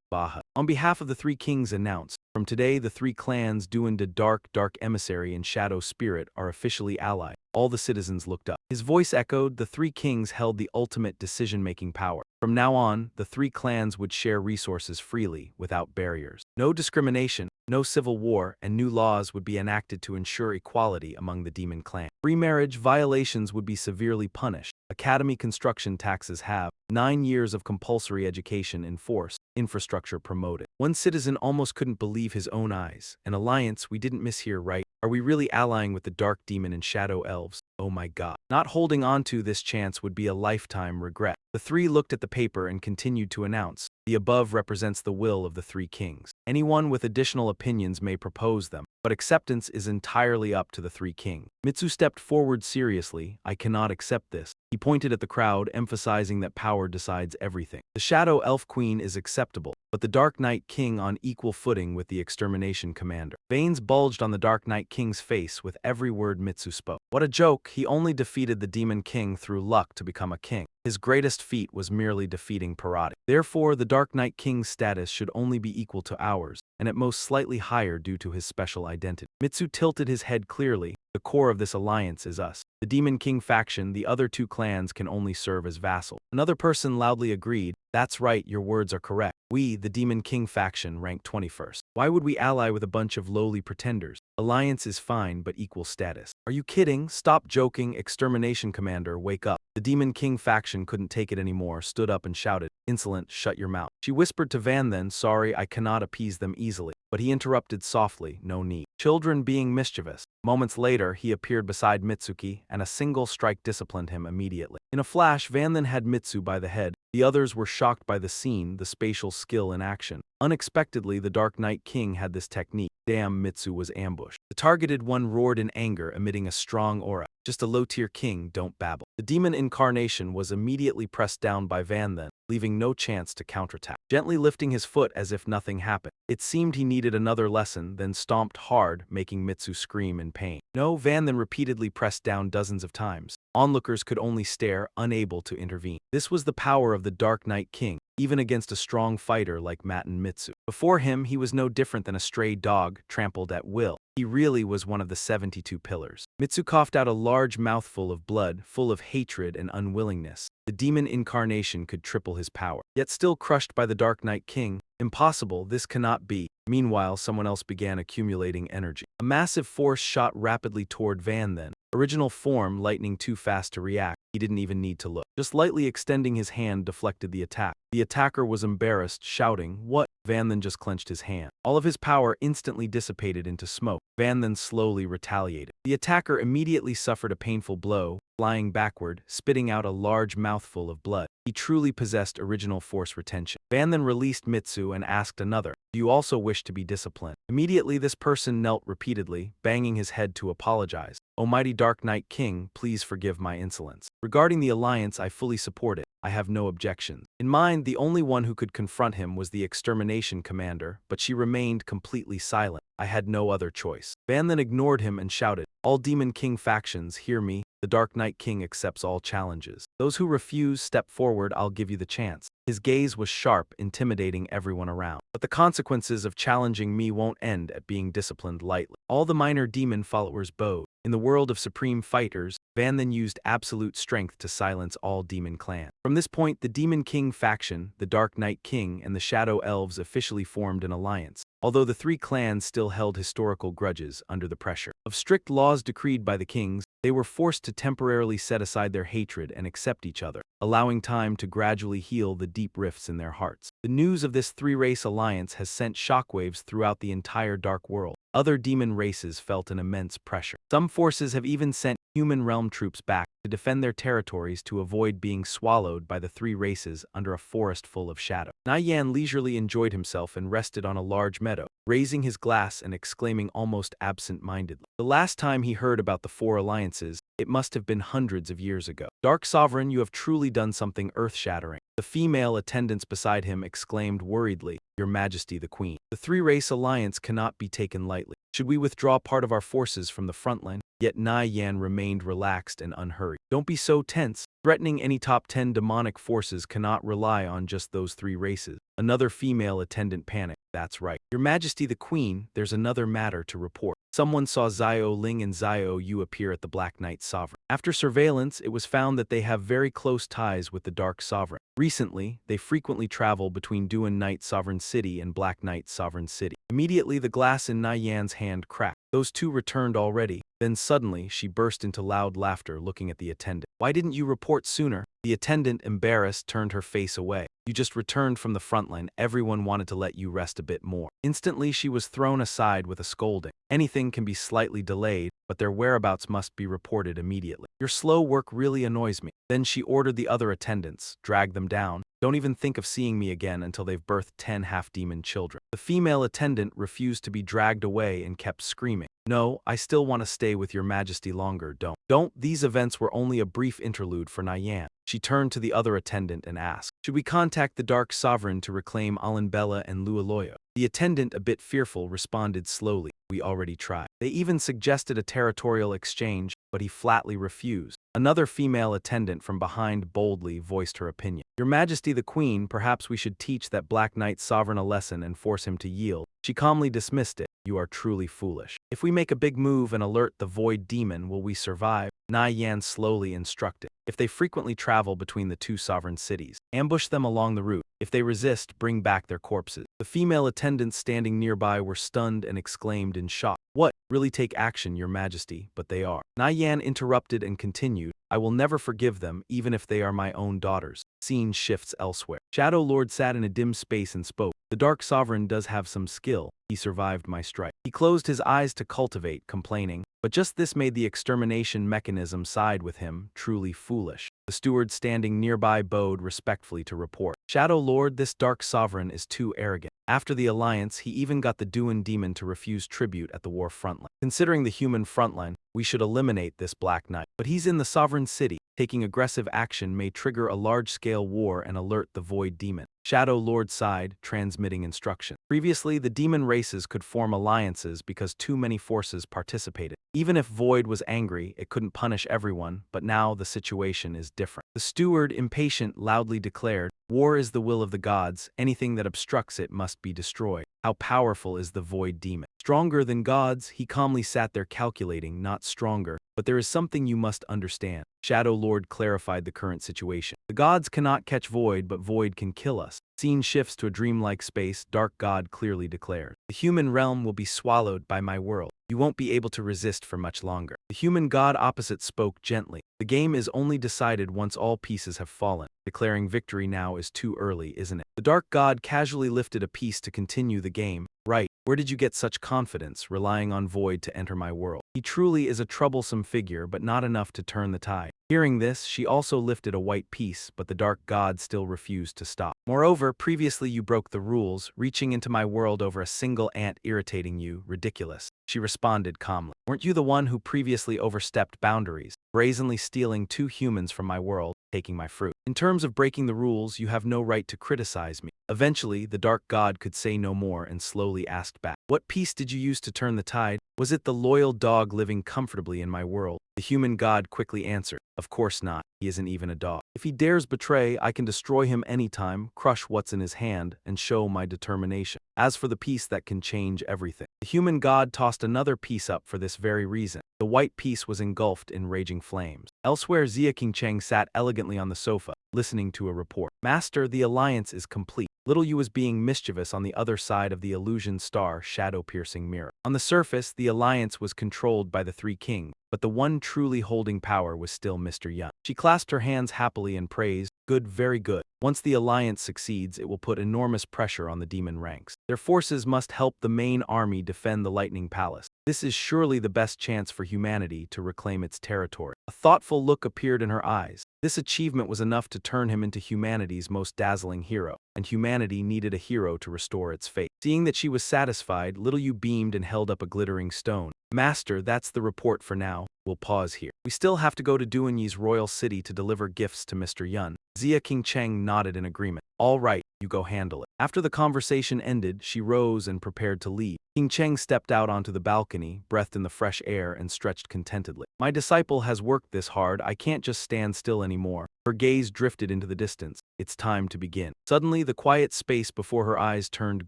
Baha. On behalf of the three kings announced, From today the three clans Duan-da Dark Emissary and Shadow Spirit are officially allied. All the citizens looked up. His voice echoed, the three kings held the ultimate decision-making power. From now on, the three clans would share resources freely, without barriers. No discrimination, no civil war, and new laws would be enacted to ensure equality among the demon clan. Remarriage violations would be severely punished. Academy construction taxes have 9 years of compulsory education enforced, infrastructure promoted. One citizen almost couldn't believe his own eyes. An alliance we didn't miss here, right? Are we really allying with the dark demon and shadow elves? Oh my god. Not holding on to this chance would be a lifetime regret. The three looked at the paper and continued to announce. The above represents the will of the three kings. Anyone with additional opinions may propose them, but acceptance is entirely up to the three kings. Mitsu stepped forward seriously. I cannot accept this. He pointed at the crowd, emphasizing that power decides everything. The Shadow Elf Queen is acceptable, but the Dark Knight King on equal footing with the Extermination Commander. Veins bulged on the Dark Knight King's face with every word Mitsu spoke. What a joke, he only defeated the Demon King through luck to become a king. His greatest feat was merely defeating Parati. Therefore, the Dark Knight King's status should only be equal to ours, and at most slightly higher due to his special identity. Mitsu tilted his head clearly. The core of this alliance is us. The Demon King faction, the other two clans can only serve as vassals. Another person loudly agreed, That's right, your words are correct. We, the Demon King faction, rank 21st. Why would we ally with a bunch of lowly pretenders? Alliance is fine, but equal status. Are you kidding? Stop joking, Extermination Commander, wake up. The Demon King faction couldn't take it anymore, stood up and shouted, Insolent, shut your mouth. She whispered to Van then, Sorry, I cannot appease them easily. But he interrupted softly, No need. Children being mischievous. Moments later, he appeared beside Mitsuki, and a single strike disciplined him immediately. In a flash, Van then had Mitsu by the head. The others were shocked by the scene, the spatial skill in action. Unexpectedly, the Dark Knight King had this technique. Damn, Mitsu was ambushed. The targeted one roared in anger, emitting a strong aura. Just a low-tier king, don't babble. The demon incarnation was immediately pressed down by Van then, leaving no chance to counterattack. Gently lifting his foot as if nothing happened. It seemed he needed another lesson, then stomped hard, making Mitsu scream in pain. No, Van then repeatedly pressed down dozens of times. Onlookers could only stare, unable to intervene. This was the power of the Dark Knight King, even against a strong fighter like Maten Mitsu. Before him, he was no different than a stray dog, trampled at will. He really was one of the 72 pillars. Mitsu coughed out a large mouthful of blood, full of hatred and unwillingness. The demon incarnation could triple his power. Yet still crushed by the Dark Knight King, impossible, this cannot be. Meanwhile, someone else began accumulating energy. A massive force shot rapidly toward Van then. Original form, lightning too fast to react. He didn't even need to look. Just lightly extending his hand deflected the attack. The attacker was embarrassed, shouting, What? Van then just clenched his hand. All of his power instantly dissipated into smoke. Van then slowly retaliated. The attacker immediately suffered a painful blow, flying backward, spitting out a large mouthful of blood. He truly possessed original force retention. Van then released Mitsu and asked another, "Do you also wish to be disciplined?" Immediately this person knelt repeatedly, banging his head to apologize. "O mighty Dark Knight King, please forgive my insolence. Regarding the alliance, I fully support it. I have no objections." In mind, the only one who could confront him was the extermination commander, but she remained completely silent. "I had no other choice." Van then ignored him and shouted, "All Demon King factions, hear me. The Dark Knight King accepts all challenges. Those who refuse, step forward, I'll give you the chance." His gaze was sharp, intimidating everyone around. "But the consequences of challenging me won't end at being disciplined lightly." All the minor demon followers bowed. In the world of supreme fighters, Van then used absolute strength to silence all demon clans. From this point, the Demon King faction, the Dark Knight King, and the Shadow Elves officially formed an alliance, although the three clans still held historical grudges under the pressure of strict laws decreed by the kings. They were forced to temporarily set aside their hatred and accept each other, allowing time to gradually heal the deep rifts in their hearts. The news of this three-race alliance has sent shockwaves throughout the entire dark world. Other demon races felt an immense pressure. Some forces have even sent human realm troops back to defend their territories to avoid being swallowed by the three races under a forest full of shadow. Naiyan leisurely enjoyed himself and rested on a large meadow, raising his glass and exclaiming almost absent-mindedly. The last time he heard about the four alliances, it must have been hundreds of years ago. "Dark Sovereign, you have truly done something earth-shattering." The female attendants beside him exclaimed worriedly, "Your Majesty the Queen. The three-race alliance cannot be taken lightly. Should we withdraw part of our forces from the front line?" Yet Naiyan remained relaxed and unhurried. "Don't be so tense. Threatening any top 10 demonic forces cannot rely on just those three races." Another female attendant panicked. "That's right. Your Majesty the Queen, there's another matter to report. Someone saw Zio Ling and Zio Yu appear at the Black Knight Sovereign. After surveillance, it was found that they have very close ties with the Dark Sovereign. Recently, they frequently travel between Duan Knight Sovereign City and Black Knight Sovereign City." Immediately the glass in Naiyan's hand cracked. Those two returned already. Then suddenly, she burst into loud laughter, looking at the attendant. "Why didn't you report sooner?" The attendant, embarrassed, turned her face away. "You just returned from the front line. Everyone wanted to let you rest a bit more." Instantly, she was thrown aside with a scolding. "Anything can be slightly delayed, but their whereabouts must be reported immediately. Your slow work really annoys me." Then she ordered the other attendants, "Drag them down. Don't even think of seeing me again until they've birthed 10 half-demon children." The female attendant refused to be dragged away and kept screaming, "No, I still want to stay with your Majesty longer. Don't." These events were only a brief interlude for Naiyan. She turned to the other attendant and asked, "Should we contact the Dark Sovereign to reclaim Alanbella and Lualoyo?" The attendant, a bit fearful, responded slowly, "We already tried." They even suggested a territorial exchange, but he flatly refused. Another female attendant from behind boldly voiced her opinion. "Your Majesty the Queen, perhaps we should teach that Black Knight Sovereign a lesson and force him to yield." She calmly dismissed it. "You are truly foolish. If we make a big move and alert the Void Demon, will we survive?" Naiyan slowly instructed. "If they frequently travel between the two sovereign cities, ambush them along the route. If they resist, bring back their corpses." The female attendants standing nearby were stunned and exclaimed in shock, "What? Really take action, Your Majesty, but they are." Naiyan interrupted and continued, "I will never forgive them, even if they are my own daughters." Scene shifts elsewhere. Shadow Lord sat in a dim space and spoke. "The Dark Sovereign does have some skill. He survived my strike." He closed his eyes to cultivate, complaining, but just this made the extermination mechanism side with him, truly foolish. The steward standing nearby bowed respectfully to report, "Shadow Lord, this Dark Sovereign is too arrogant. After the alliance, he even got the Duan Demon to refuse tribute at the war frontline. Considering the human frontline, we should eliminate this Black Knight. But he's in the Sovereign City. Taking aggressive action may trigger a large-scale war and alert the Void Demon." Shadow Lord sighed, transmitting instruction. Previously, the demon races could form alliances because too many forces participated. Even if Void was angry, it couldn't punish everyone, but now the situation is different. The steward, impatient, loudly declared, "War is the will of the gods. Anything that obstructs it must be destroyed." How powerful is the Void Demon? Stronger than gods? He calmly sat there calculating, not stronger. "But there is something you must understand." Shadow Lord clarified the current situation. "The gods cannot catch Void, but Void can kill us." Scene shifts to a dreamlike space. Dark God clearly declared, "The human realm will be swallowed by my world." You won't be able to resist for much longer. The human god opposite spoke gently. The game is only decided once all pieces have fallen. Declaring victory now is too early, isn't it? The dark god casually lifted a piece to continue the game. Right, where did you get such confidence, relying on Void to enter my world? He truly is a troublesome figure, but not enough to turn the tide. Hearing this, she also lifted a white piece, but the dark god still refused to stop. Moreover, previously you broke the rules, reaching into my world over a single ant irritating you. Ridiculous. She responded calmly. Weren't you the one who previously overstepped boundaries, brazenly stealing 2 humans from my world, taking my fruit? In terms of breaking the rules, you have no right to criticize me. Eventually, the dark god could say no more and slowly asked back. What piece did you use to turn the tide? Was it the loyal dog living comfortably in my world? The human god quickly answered. Of course not. He isn't even a dog. If he dares betray, I can destroy him anytime, crush what's in his hand, and show my determination. As for the piece that can change everything, the human god tossed another piece up for this very reason. The white piece was engulfed in raging flames. Elsewhere, Zia King Cheng sat elegantly on the sofa, listening to a report. Master, the alliance is complete. Little Yu was being mischievous on the other side of the illusion star shadow-piercing mirror. On the surface, the alliance was controlled by the 3 kings, but the one truly holding power was still Mr. Yun. She clasped her hands happily and praised, good, very good. Once the alliance succeeds, it will put enormous pressure on the demon ranks. Their forces must help the main army defend the Lightning Palace. This is surely the best chance for humanity to reclaim its territory. A thoughtful look appeared in her eyes. This achievement was enough to turn him into humanity's most dazzling hero, and humanity needed a hero to restore its fate. Seeing that she was satisfied, Little Yu beamed and held up a glittering stone. Master, that's the report for now. We'll pause here. We still have to go to Duanyi's royal city to deliver gifts to Mr. Yun. Zia King Cheng nodded in agreement. All right, you go handle it. After the conversation ended, she rose and prepared to leave. King Cheng stepped out onto the balcony, breathed in the fresh air, and stretched contentedly. My disciple has worked this hard, I can't just stand still anymore. Her gaze drifted into the distance. It's time to begin. Suddenly, the quiet space before her eyes turned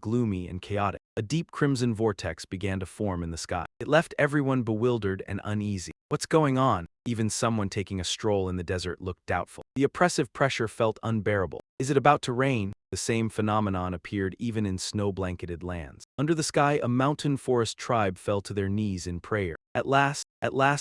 gloomy and chaotic. A deep crimson vortex began to form in the sky. It left everyone bewildered and uneasy. What's going on? Even someone taking a stroll in the desert looked doubtful. The oppressive pressure felt unbearable. Is it about to rain? The same phenomenon appeared even in snow-blanketed lands. Under the sky, a mountain forest tribe fell to their knees in prayer. At last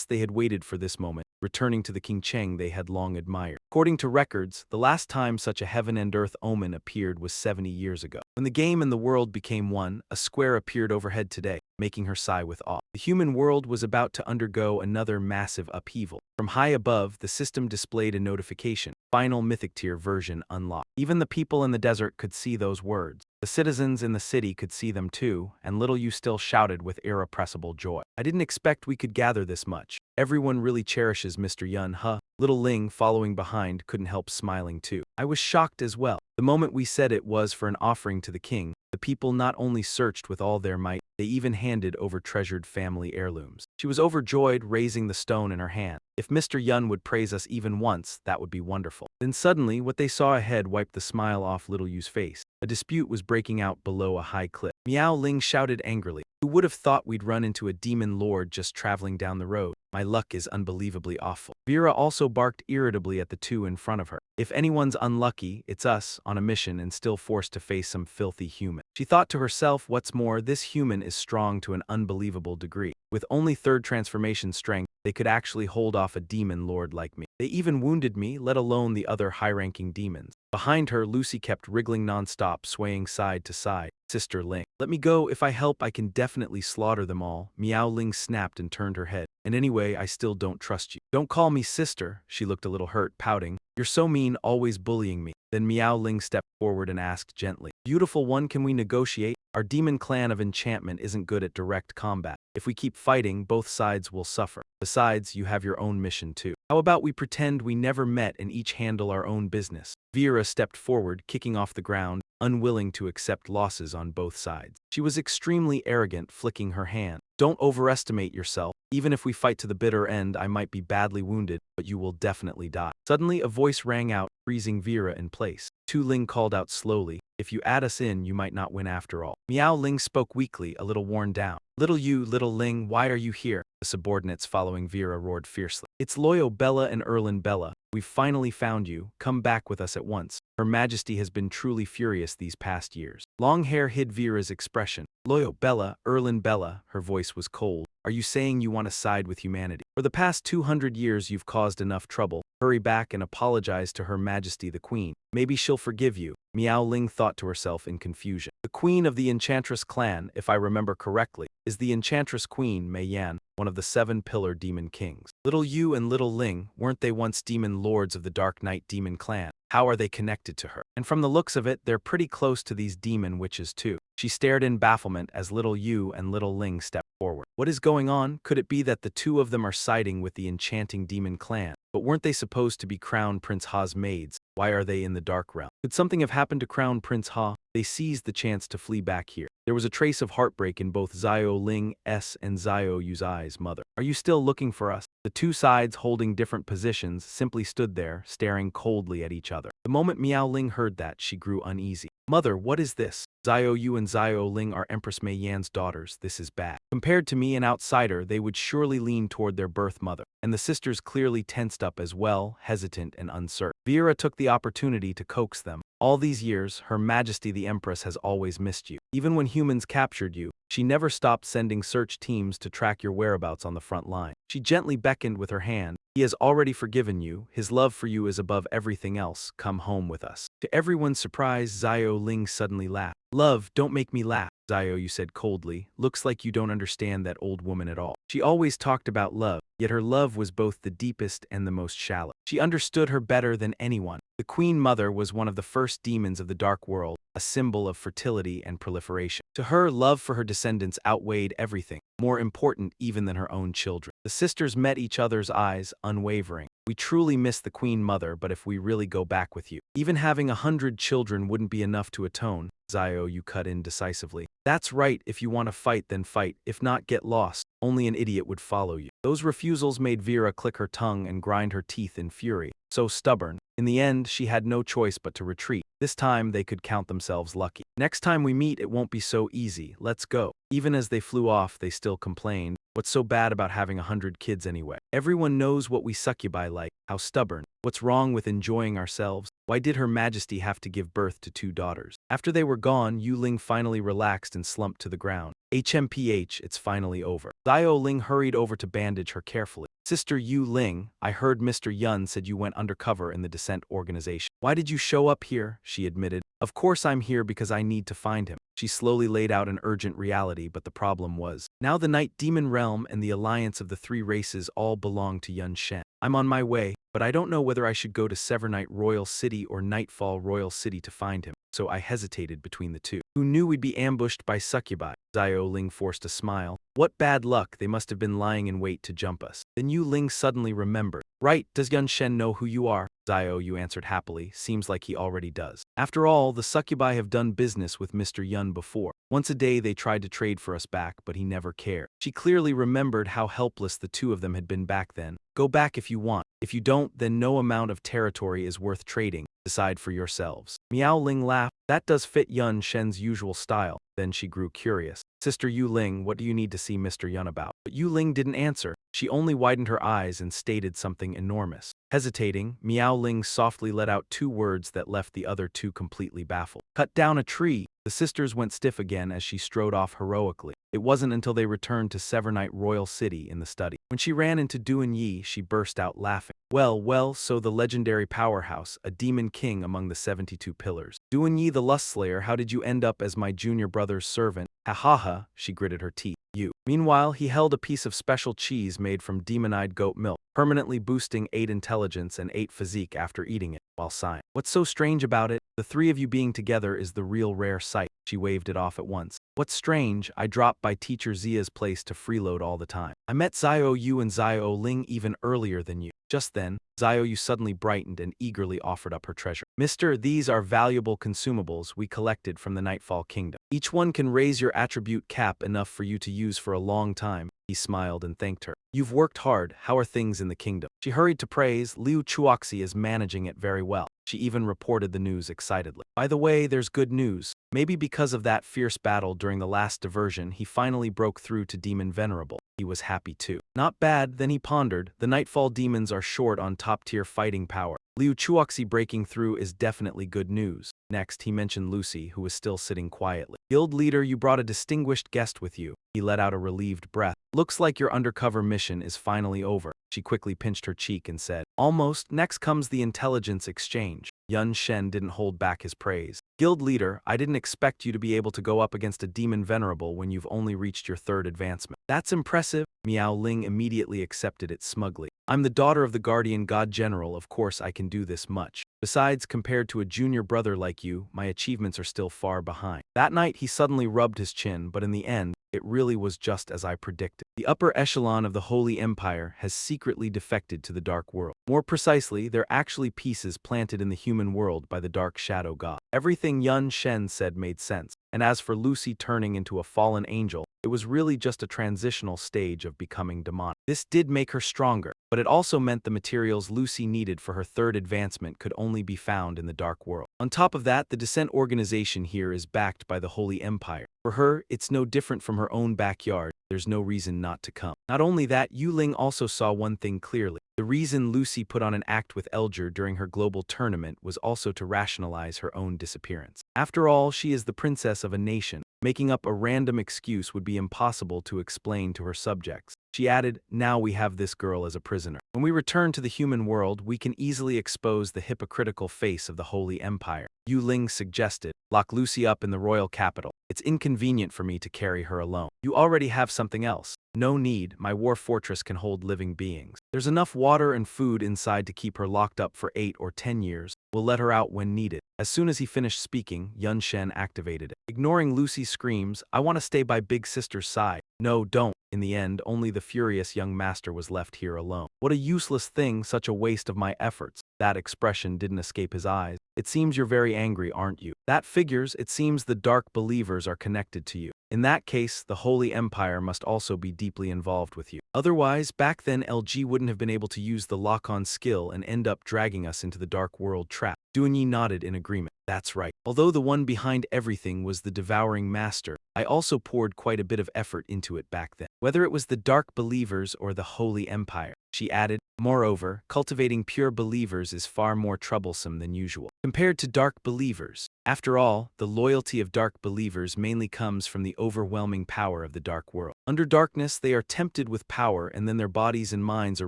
they had waited for this moment, returning to the King Cheng they had long admired. According to records, the last time such a heaven and earth omen appeared was 70 years ago. When the game and the world became one, a square appeared overhead today, making her sigh with awe. The human world was about to undergo another massive upheaval. From high above, the system displayed a notification. Final Mythic Tier version unlocked. Even the people in the desert could see those words. The citizens in the city could see them too, and Little Yu still shouted with irrepressible joy. I didn't expect we could gather this much. Everyone really cherishes Mr. Yun, huh? Little Ling, following behind, couldn't help smiling too. I was shocked as well. The moment we said it was for an offering to the king, the people not only searched with all their might, they even handed over treasured family heirlooms. She was overjoyed, raising the stone in her hand. If Mr. Yun would praise us even once, that would be wonderful. Then suddenly, what they saw ahead wiped the smile off Little Yu's face. A dispute was breaking out below a high cliff. Miao Ling shouted angrily. Who would have thought we'd run into a demon lord just traveling down the road? My luck is unbelievably awful. Vera also barked irritably at the 2 in front of her. If anyone's unlucky, it's us, on a mission and still forced to face some filthy human. She thought to herself, what's more, this human is strong to an unbelievable degree. With only 3rd transformation strength, they could actually hold off a demon lord like me. They even wounded me, let alone the other high-ranking demons. Behind her, Lucy kept wriggling non-stop, swaying side to side. Sister Ling. Let me go, if I help I can definitely slaughter them all. Miao Ling snapped and turned her head. And anyway, I still don't trust you. Don't call me sister. She looked a little hurt, pouting. You're so mean, always bullying me. Then Miao Ling stepped forward and asked gently. Beautiful one, can we negotiate? Our demon clan of enchantment isn't good at direct combat. If we keep fighting, both sides will suffer. Besides, you have your own mission too. How about we pretend we never met and each handle our own business? Vera stepped forward, kicking off the ground, unwilling to accept losses on both sides. She was extremely arrogant, flicking her hand. Don't overestimate yourself. Even if we fight to the bitter end, I might be badly wounded, but you will definitely die. Suddenly, a voice rang out, freezing Vera in place. Tu Ling called out slowly, if you add us in, you might not win after all. Miao Ling spoke weakly, a little worn down. Little Ling, why are you here? The subordinates following Vera roared fiercely. It's Loyo Bella and Erlin Bella. We've finally found you. Come back with us at once. Her Majesty has been truly furious these past years. Long hair hid Vera's expression. Loyo Bella, Erlin Bella, her voice was cold. Are you saying you want to side with humanity? For the past 200 years you've caused enough trouble. Hurry back and apologize to Her Majesty the Queen. Maybe she'll forgive you. Miao Ling thought to herself in confusion. The queen of the Enchantress clan, if I remember correctly, is the Enchantress Queen Mei Yan, one of the 7-pillar demon kings. Little Yu and Little Ling, weren't they once demon lords of the Dark Knight demon clan? How are they connected to her? And from the looks of it, they're pretty close to these demon witches too. She stared in bafflement as Little Yu and Little Ling stepped forward. What is going on? Could it be that the two of them are siding with the enchanting demon clan? But weren't they supposed to be Crown Prince Ha's maids? Why are they in the Dark Realm? Could something have happened to Crown Prince Ha? They seized the chance to flee back here. There was a trace of heartbreak in both Xiao Ling's and Xiao Yu's mother. Are you still looking for us? The two sides, holding different positions, simply stood there, staring coldly at each other. The moment Miao Ling heard that, she grew uneasy. Mother, what is this? Xiao Yu and Xiao Ling are Empress Mei Yan's daughters. This is bad. Compared to me, an outsider, they would surely lean toward their birth mother. And the sisters clearly tensed up as well, hesitant and uncertain. Vera took the opportunity to coax them. All these years, Her Majesty the Empress has always missed you. Even when humans captured you, she never stopped sending search teams to track your whereabouts on the front line. She gently beckoned with her hand. He has already forgiven you. His love for you is above everything else. Come home with us. To everyone's surprise, Xiao Ling suddenly laughed. Love, don't make me laugh, Xiao Yu said coldly. Looks like you don't understand that old woman at all. She always talked about love, yet her love was both the deepest and the most shallow. She understood her better than anyone. The Queen Mother was one of the first demons of the Dark World, a symbol of fertility and proliferation. To her, love for her descendants outweighed everything, more important even than her own children. The sisters met each other's eyes, unwavering. We truly miss the Queen Mother, but if we really go back with you, even having 100 children wouldn't be enough to atone. Xiao Yu cut in decisively. That's right, if you want to fight, then fight. If not, get lost. Only an idiot would follow you. Those refusals made Vera click her tongue and grind her teeth in fury. So stubborn. In the end, she had no choice but to retreat. This time, they could count themselves lucky. Next time we meet, it won't be so easy. Let's go. Even as they flew off, they still complained. What's so bad about having 100 kids anyway? Everyone knows what we succubi like. How stubborn. What's wrong with enjoying ourselves? Why did Her Majesty have to give birth to 2 daughters? After they were gone, Yu Ling finally relaxed and slumped to the ground. HMPH, it's finally over. Xiao Ling hurried over to bandage her carefully. Sister Yu Ling, I heard Mr. Yun said you went undercover in the Descent organization. Why did you show up here? She admitted. Of course I'm here because I need to find him. She slowly laid out an urgent reality, but the problem was, now the Night Demon Realm and the alliance of the 3 races all belong to Yun Shen. I'm on my way, but I don't know whether I should go to Severnight Royal City or Nightfall Royal City to find him, so I hesitated between the two. Who knew we'd be ambushed by succubi? Xiao Ling forced a smile. What bad luck, they must have been lying in wait to jump us. Then Yu Ling suddenly remembered. Right, does Yun Shen know who you are? Xiao Yu answered happily, seems like he already does. After all, the succubi have done business with Mr. Yun before. Once a day they tried to trade for us back, but he never cared. She clearly remembered how helpless the two of them had been back then. Go back if you want. If you don't, then no amount of territory is worth trading. Decide for yourselves. Miao Ling laughed. That does fit Yun Shen's usual style. Then she grew curious. Sister Yu Ling, what do you need to see Mr. Yun about? But Yu Ling didn't answer. She only widened her eyes and stated something enormous. Hesitating, Miao Ling softly let out 2 words that left the other 2 completely baffled. Cut down a tree. The sisters went stiff again as she strode off heroically. It wasn't until they returned to Severnight Royal City in the study. When she ran into Duan Yi, she burst out laughing. Well, so the legendary powerhouse, a demon king among the 72 pillars. Duan Yi the Lust Slayer, how did you end up as my junior brother's servant? Ha ha ha, she gritted her teeth. You. Meanwhile, he held a piece of special cheese made from demonized goat milk, permanently boosting 8 intelligence and 8 physique after eating it, while sighing. What's so strange about it? The 3 of you being together is the real rare sight. She waved it off at once. What's strange, I dropped by Teacher Zia's place to freeload all the time. I met Xiao Yu and Xiao Ling even earlier than you. Just then, Xiao Yu suddenly brightened and eagerly offered up her treasure. Mister, these are valuable consumables we collected from the Nightfall Kingdom. Each one can raise your attribute cap enough for you to use for a long time. He smiled and thanked her. You've worked hard. How are things in the kingdom? She hurried to praise. Liu Chuoxi is managing it very well. She even reported the news excitedly. By the way, there's good news. Maybe because of that fierce battle during the last diversion, he finally broke through to Demon Venerable. He was happy too. Not bad, then he pondered. The Nightfall demons are short on top-tier fighting power. Liu Chuoxi breaking through is definitely good news. Next, he mentioned Lucy, who was still sitting quietly. Guild leader, you brought a distinguished guest with you. He let out a relieved breath. Looks like your undercover mission is finally over. She quickly pinched her cheek and said, almost. Next comes the intelligence exchange. Yun Shen didn't hold back his praise. Guild leader, I didn't expect you to be able to go up against a demon venerable when you've only reached your 3rd advancement. That's impressive. Miao Ling immediately accepted it smugly. I'm the daughter of the guardian god general, of course I can do this much. Besides, compared to a junior brother like you, my achievements are still far behind. That night he suddenly rubbed his chin, but in the end, it really was just as I predicted. The upper echelon of the Holy Empire has secretly defected to the Dark World. More precisely, they're actually pieces planted in the human world by the Dark Shadow God. Everything Yun Shen said made sense, and as for Lucy turning into a fallen angel, it was really just a transitional stage of becoming demonic. This did make her stronger, but it also meant the materials Lucy needed for her 3rd advancement could only be found in the Dark World. On top of that, the Descent organization here is backed by the Holy Empire. For her, it's no different from her own backyard. There's no reason not to come. Not only that, Yu Ling also saw one thing clearly. The reason Lucy put on an act with Elger during her global tournament was also to rationalize her own disappearance. After all, she is the princess of a nation. Making up a random excuse would be impossible to explain to her subjects. She added, now we have this girl as a prisoner. When we return to the human world, we can easily expose the hypocritical face of the Holy Empire. Yu Ling suggested, lock Lucy up in the royal capital. It's inconvenient for me to carry her alone. You already have something else. No need, my war fortress can hold living beings. There's enough water and food inside to keep her locked up for 8 or 10 years. We'll let her out when needed. As soon as he finished speaking, Yun Shen activated it. Ignoring Lucy's screams, I want to stay by Big Sister's side. No, don't. In the end, only the furious young master was left here alone. What a useless thing, such a waste of my efforts. That expression didn't escape his eyes. It seems you're very angry, aren't you? That figures. It seems the dark believers are connected to you. In that case, the Holy Empire must also be deeply involved with you. Otherwise, back then LG wouldn't have been able to use the lock-on skill and end up dragging us into the Dark World trap. Duanyi nodded in agreement. That's right. Although the one behind everything was the devouring master, I also poured quite a bit of effort into it back then. Whether it was the dark believers or the Holy Empire, she added. Moreover, cultivating pure believers is far more troublesome than usual compared to dark believers. After all, the loyalty of dark believers mainly comes from the overwhelming power of the dark world. Under darkness, they are tempted with power, and then their bodies and minds are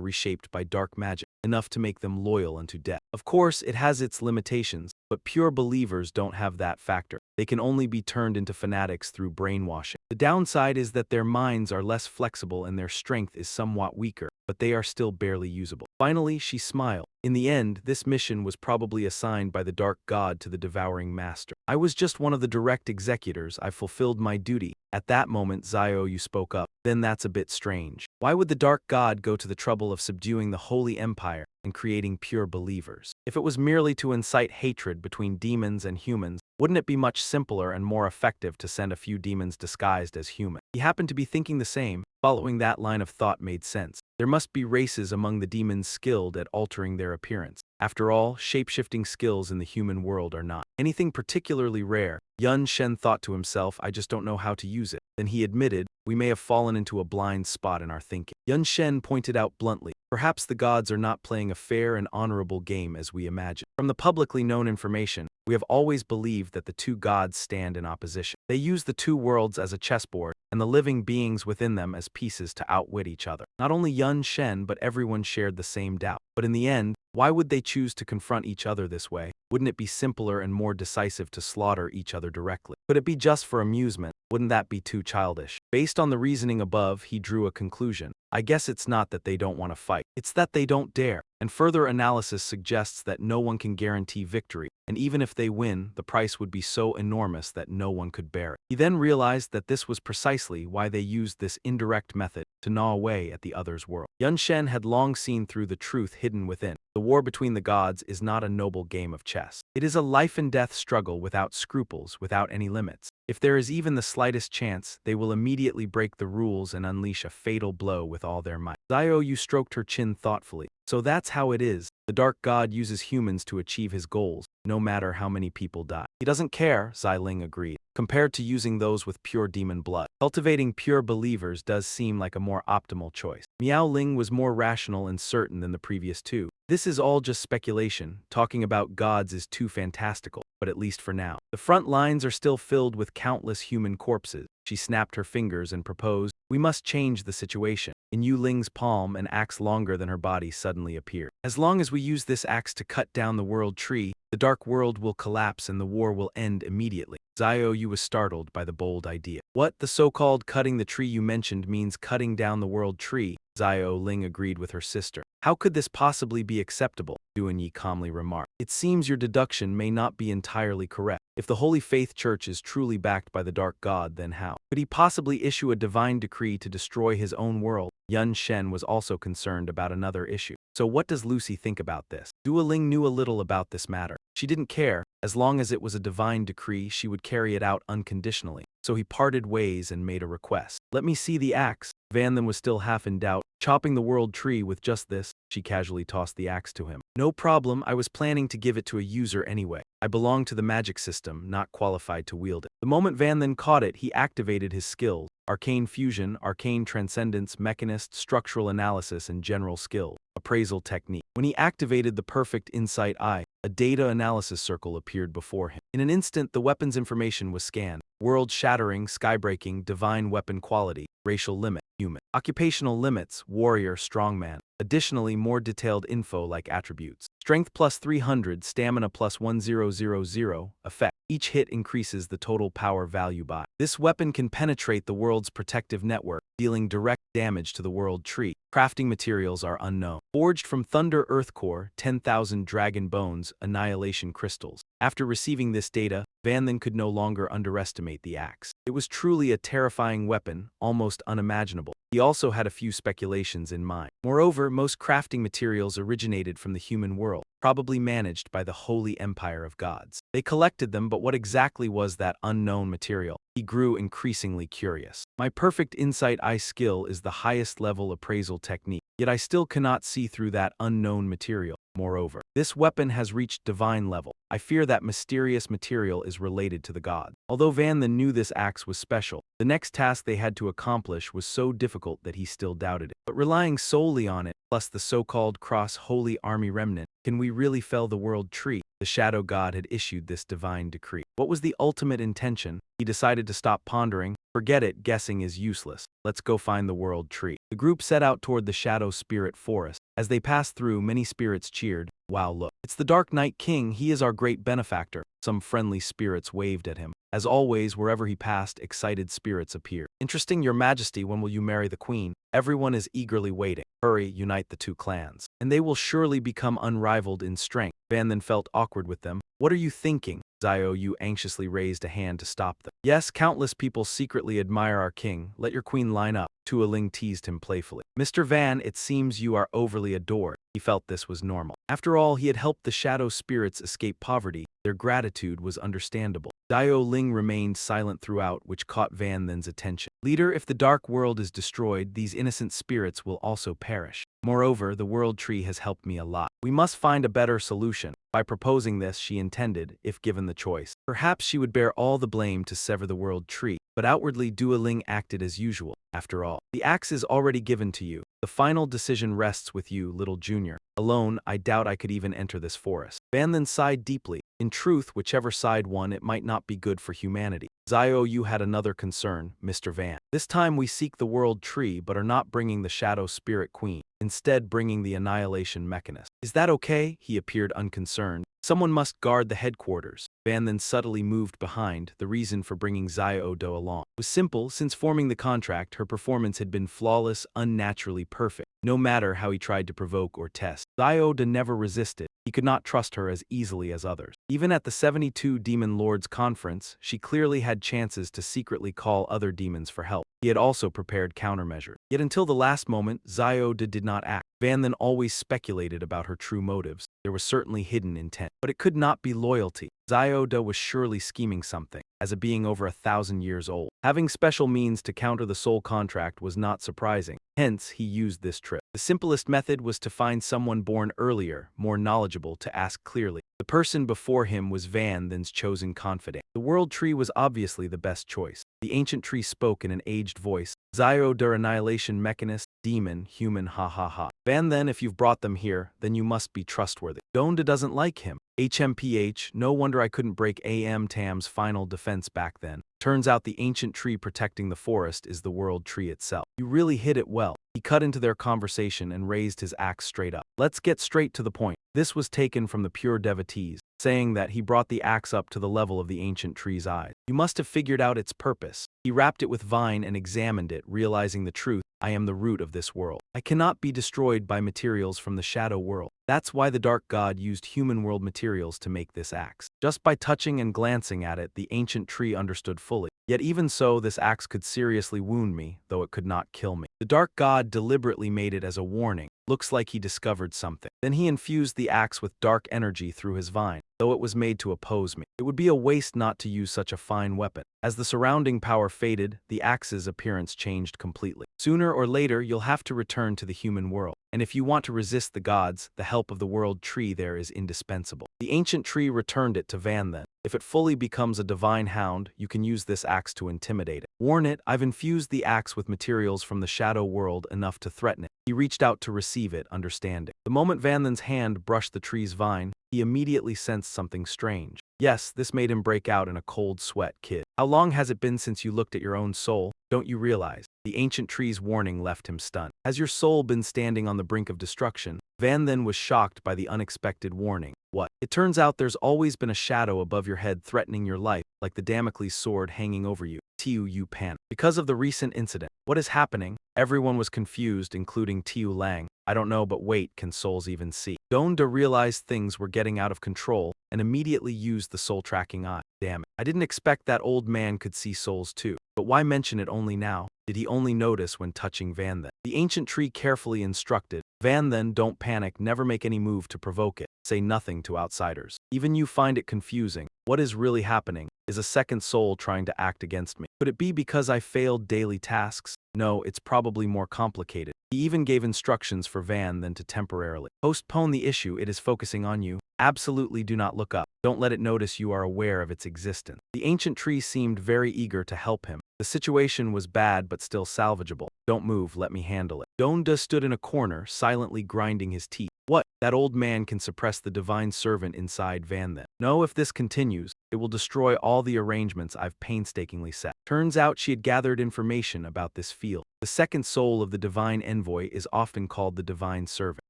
reshaped by dark magic, enough to make them loyal unto death. Of course, it has its limitations, but pure believers don't have that factor. They can only be turned into fanatics through brainwashing. The downside is that their minds are less flexible and their strength is somewhat weaker, but they are still barely usable. Finally, she smiled. In the end, this mission was probably assigned by the Dark God to the Devouring Master. I was just one of the direct executors. I fulfilled my duty. At that moment, Xiaoyu spoke up. Then that's a bit strange. Why would the Dark God go to the trouble of subduing the Holy Empire and creating pure believers? If it was merely to incite hatred between demons and humans, wouldn't it be much simpler and more effective to send a few demons disguised as human? He happened to be thinking the same. Following that line of thought made sense. There must be races among the demons skilled at altering their appearance. After all, shape-shifting skills in the human world are not anything particularly rare. Yun Shen thought to himself, I just don't know how to use it. Then he admitted, we may have fallen into a blind spot in our thinking. Yun Shen pointed out bluntly, perhaps the gods are not playing a fair and honorable game as we imagine. From the publicly known information, we have always believed that the two gods stand in opposition. They use the two worlds as a chessboard, and the living beings within them as pieces to outwit each other. Not only Yun Shen but everyone shared the same doubt. But in the end, why would they choose to confront each other this way? Wouldn't it be simpler and more decisive to slaughter each other directly? Could it be just for amusement? Wouldn't that be too childish? Based on the reasoning above, he drew a conclusion. I guess it's not that they don't want to fight. It's that they don't dare. And further analysis suggests that no one can guarantee victory, and even if they win, the price would be so enormous that no one could bear it. He then realized that this was precisely why they used this indirect method to gnaw away at the other's world. Yun Shen had long seen through the truth hidden within. The war between the gods is not a noble game of chess. It is a life-and-death struggle without scruples, without any limits. If there is even the slightest chance, they will immediately break the rules and unleash a fatal blow with all their might. Xiaoyu stroked her chin thoughtfully. So that's how it is. The Dark God uses humans to achieve his goals, no matter how many people die. He doesn't care, Xiling agreed, compared to using those with pure demon blood. Cultivating pure believers does seem like a more optimal choice. Miao Ling was more rational and certain than the previous two. This is all just speculation. Talking about gods is too fantastical, but at least for now. The front lines are still filled with countless human corpses. She snapped her fingers and proposed, We must change the situation. In Yu Ling's palm, an axe longer than her body suddenly appeared. As long as we use this axe to cut down the world tree, the dark world will collapse and the war will end immediately. Xiao Yu was startled by the bold idea. What, the so-called cutting the tree you mentioned means cutting down the world tree? Xiao Ling agreed with her sister. How could this possibly be acceptable? Duanyi calmly remarked. It seems your deduction may not be entirely correct. If the Holy Faith Church is truly backed by the Dark God, then how could he possibly issue a divine decree to destroy his own world? Yun Shen was also concerned about another issue. So what does Lucy think about this? Duoling knew a little about this matter. She didn't care. As long as it was a divine decree, she would carry it out unconditionally. So he parted ways and made a request. Let me see the axe. Van Then was still half in doubt. Chopping the world tree with just this, she casually tossed the axe to him. No problem, I was planning to give it to a user anyway. I belong to the magic system, not qualified to wield it. The moment Van Then caught it, he activated his skills. Arcane fusion, arcane transcendence, mechanist, structural analysis, and general skill. Appraisal technique. When he activated the perfect insight eye, a data analysis circle appeared before him. In an instant, the weapon's information was scanned. World-shattering, sky-breaking, divine weapon quality, racial limit, human. Occupational limits, warrior, strongman. Additionally, more detailed info like attributes. Strength plus 300, stamina plus 1000, effect. Each hit increases the total power value by. This weapon can penetrate the world's protective network, dealing direct damage to the world tree. Crafting materials are unknown. Forged from Thunder Earth Core, 10,000 dragon bones, annihilation crystals. After receiving this data, Van Then could no longer underestimate the axe. It was truly a terrifying weapon, almost unimaginable. He also had a few speculations in mind. Moreover, most crafting materials originated from the human world, probably managed by the Holy Empire of Gods. They collected them, but what exactly was that unknown material? He grew increasingly curious. My perfect insight eye skill is the highest level appraisal technique, yet I still cannot see through that unknown material. Moreover, this weapon has reached divine level. I fear that mysterious material is related to the god. Although Van Then knew this axe was special, the next task they had to accomplish was so difficult that he still doubted it. But relying solely on it, plus the so-called cross-holy army remnant, can we really fell the world tree? The shadow god had issued this divine decree. What was the ultimate intention? He decided to stop pondering. Forget it, guessing is useless. Let's go find the world tree. The group set out toward the shadow spirit forest. As they passed through, many spirits cheered. Wow, look. It's the Dark Knight King, he is our great benefactor. Some friendly spirits waved at him. As always, wherever he passed, excited spirits appeared. Interesting, your majesty, when will you marry the queen? Everyone is eagerly waiting. Hurry, unite the two clans. And they will surely become unrivaled in strength. Van Then felt awkward with them. What are you thinking? Xiao Yu anxiously raised a hand to stop them. Yes, countless people secretly admire our king. Let your queen line up. Tua Ling teased him playfully. Mr. Van, it seems you are overly adored. He felt this was normal. After all, he had helped the shadow spirits escape poverty. Their gratitude was understandable. Dio Ling remained silent throughout, which caught Van Then's attention. Leader, if the dark world is destroyed, these innocent spirits will also perish. Moreover, the world tree has helped me a lot. We must find a better solution. By proposing this, she intended, if given the choice, perhaps she would bear all the blame to sever the world tree. But outwardly, Duoling acted as usual. After all, the axe is already given to you. The final decision rests with you, little junior. Alone, I doubt I could even enter this forest. Van Then sighed deeply. In truth, whichever side won, it might not be good for humanity. Xiao Yu had another concern, Mr. Van. This time we seek the world tree but are not bringing the Shadow Spirit Queen, instead bringing the Annihilation Mechanist. Is that okay? He appeared unconcerned. Someone must guard the headquarters. Van then subtly moved behind. The reason for bringing Xiao Do along was simple. Since forming the contract, her performance had been flawless, unnaturally perfect. No matter how he tried to provoke or test, Xiao Do never resisted. He could not trust her as easily as others. Even at the 72 Demon Lords Conference, she clearly had chances to secretly call other demons for help. He had also prepared countermeasures. Yet until the last moment, Xiao Do did not act. Van then always speculated about her true motives. There was certainly hidden intent, but it could not be loyalty. Xiao Do was surely scheming something. As a being over 1,000 years old, having special means to counter the soul contract was not surprising. Hence, he used this trick. The simplest method was to find someone born earlier, more knowledgeable, to ask clearly. The person before him was Van Then's chosen confidant. The world tree was obviously the best choice. The ancient tree spoke in an aged voice. Xiao Do, Annihilation Mechanist, demon, human, ha ha ha. Van then, if you've brought them here, then you must be trustworthy. Donda doesn't like him. HMPH, no wonder I couldn't break AM Tam's final defense back then. Turns out the ancient tree protecting the forest is the world tree itself. You really hit it well. He cut into their conversation and raised his axe straight up. Let's get straight to the point. This was taken from the pure devotees, saying that he brought the axe up to the level of the ancient tree's eyes. You must have figured out its purpose. He wrapped it with vine and examined it, realizing the truth. I am the root of this world. I cannot be destroyed by materials from the shadow world. That's why the dark god used human world materials to make this axe. Just by touching and glancing at it, the ancient tree understood fully. Yet even so, this axe could seriously wound me, though it could not kill me. The dark god deliberately made it as a warning. Looks like he discovered something. Then he infused the axe with dark energy through his vine, though it was made to oppose me. It would be a waste not to use such a fine weapon. As the surrounding power faded, the axe's appearance changed completely. Sooner or later, you'll have to return to the human world. And if you want to resist the gods, the help of the world tree there is indispensable. The ancient tree returned it to Van then. If it fully becomes a divine hound, you can use this axe to intimidate it. Warn it, I've infused the axe with materials from the shadow world enough to threaten it. He reached out to receive it, understanding. The moment Vanthan's hand brushed the tree's vine, he immediately sensed something strange. Yes, this made him break out in a cold sweat. Kid, how long has it been since you looked at your own soul? Don't you realize? The ancient tree's warning left him stunned. Has your soul been standing on the brink of destruction? Vanthan was shocked by the unexpected warning. What? It turns out there's always been a shadow above your head threatening your life, like the Damocles sword hanging over you. Tiu panicked. Because of the recent incident. What is happening? Everyone was confused, including Tiu Lang. I don't know, but wait, can souls even see? Donda realized things were getting out of control and immediately used the soul-tracking eye. Damn it. I didn't expect that old man could see souls too. But why mention it only now? Did he only notice when touching Vanthan? The ancient tree carefully instructed, Vanthan, don't panic, never make any move to provoke it. Say nothing to outsiders. Even you find it confusing. What is really happening? Is a second soul trying to act against me? Could it be because I failed daily tasks? No, it's probably more complicated. He even gave instructions for Vanthan to temporarily postpone the issue it is focusing on you. Absolutely do not look up. Don't let it notice you are aware of its existence. The ancient tree seemed very eager to help him. The situation was bad but still salvageable. Don't move, let me handle it. Donda stood in a corner, silently grinding his teeth. What? That old man can suppress the divine servant inside Vanthan. No, if this continues, it will destroy all the arrangements I've painstakingly set. Turns out she had gathered information about this field. The second soul of the divine envoy is often called the divine servant.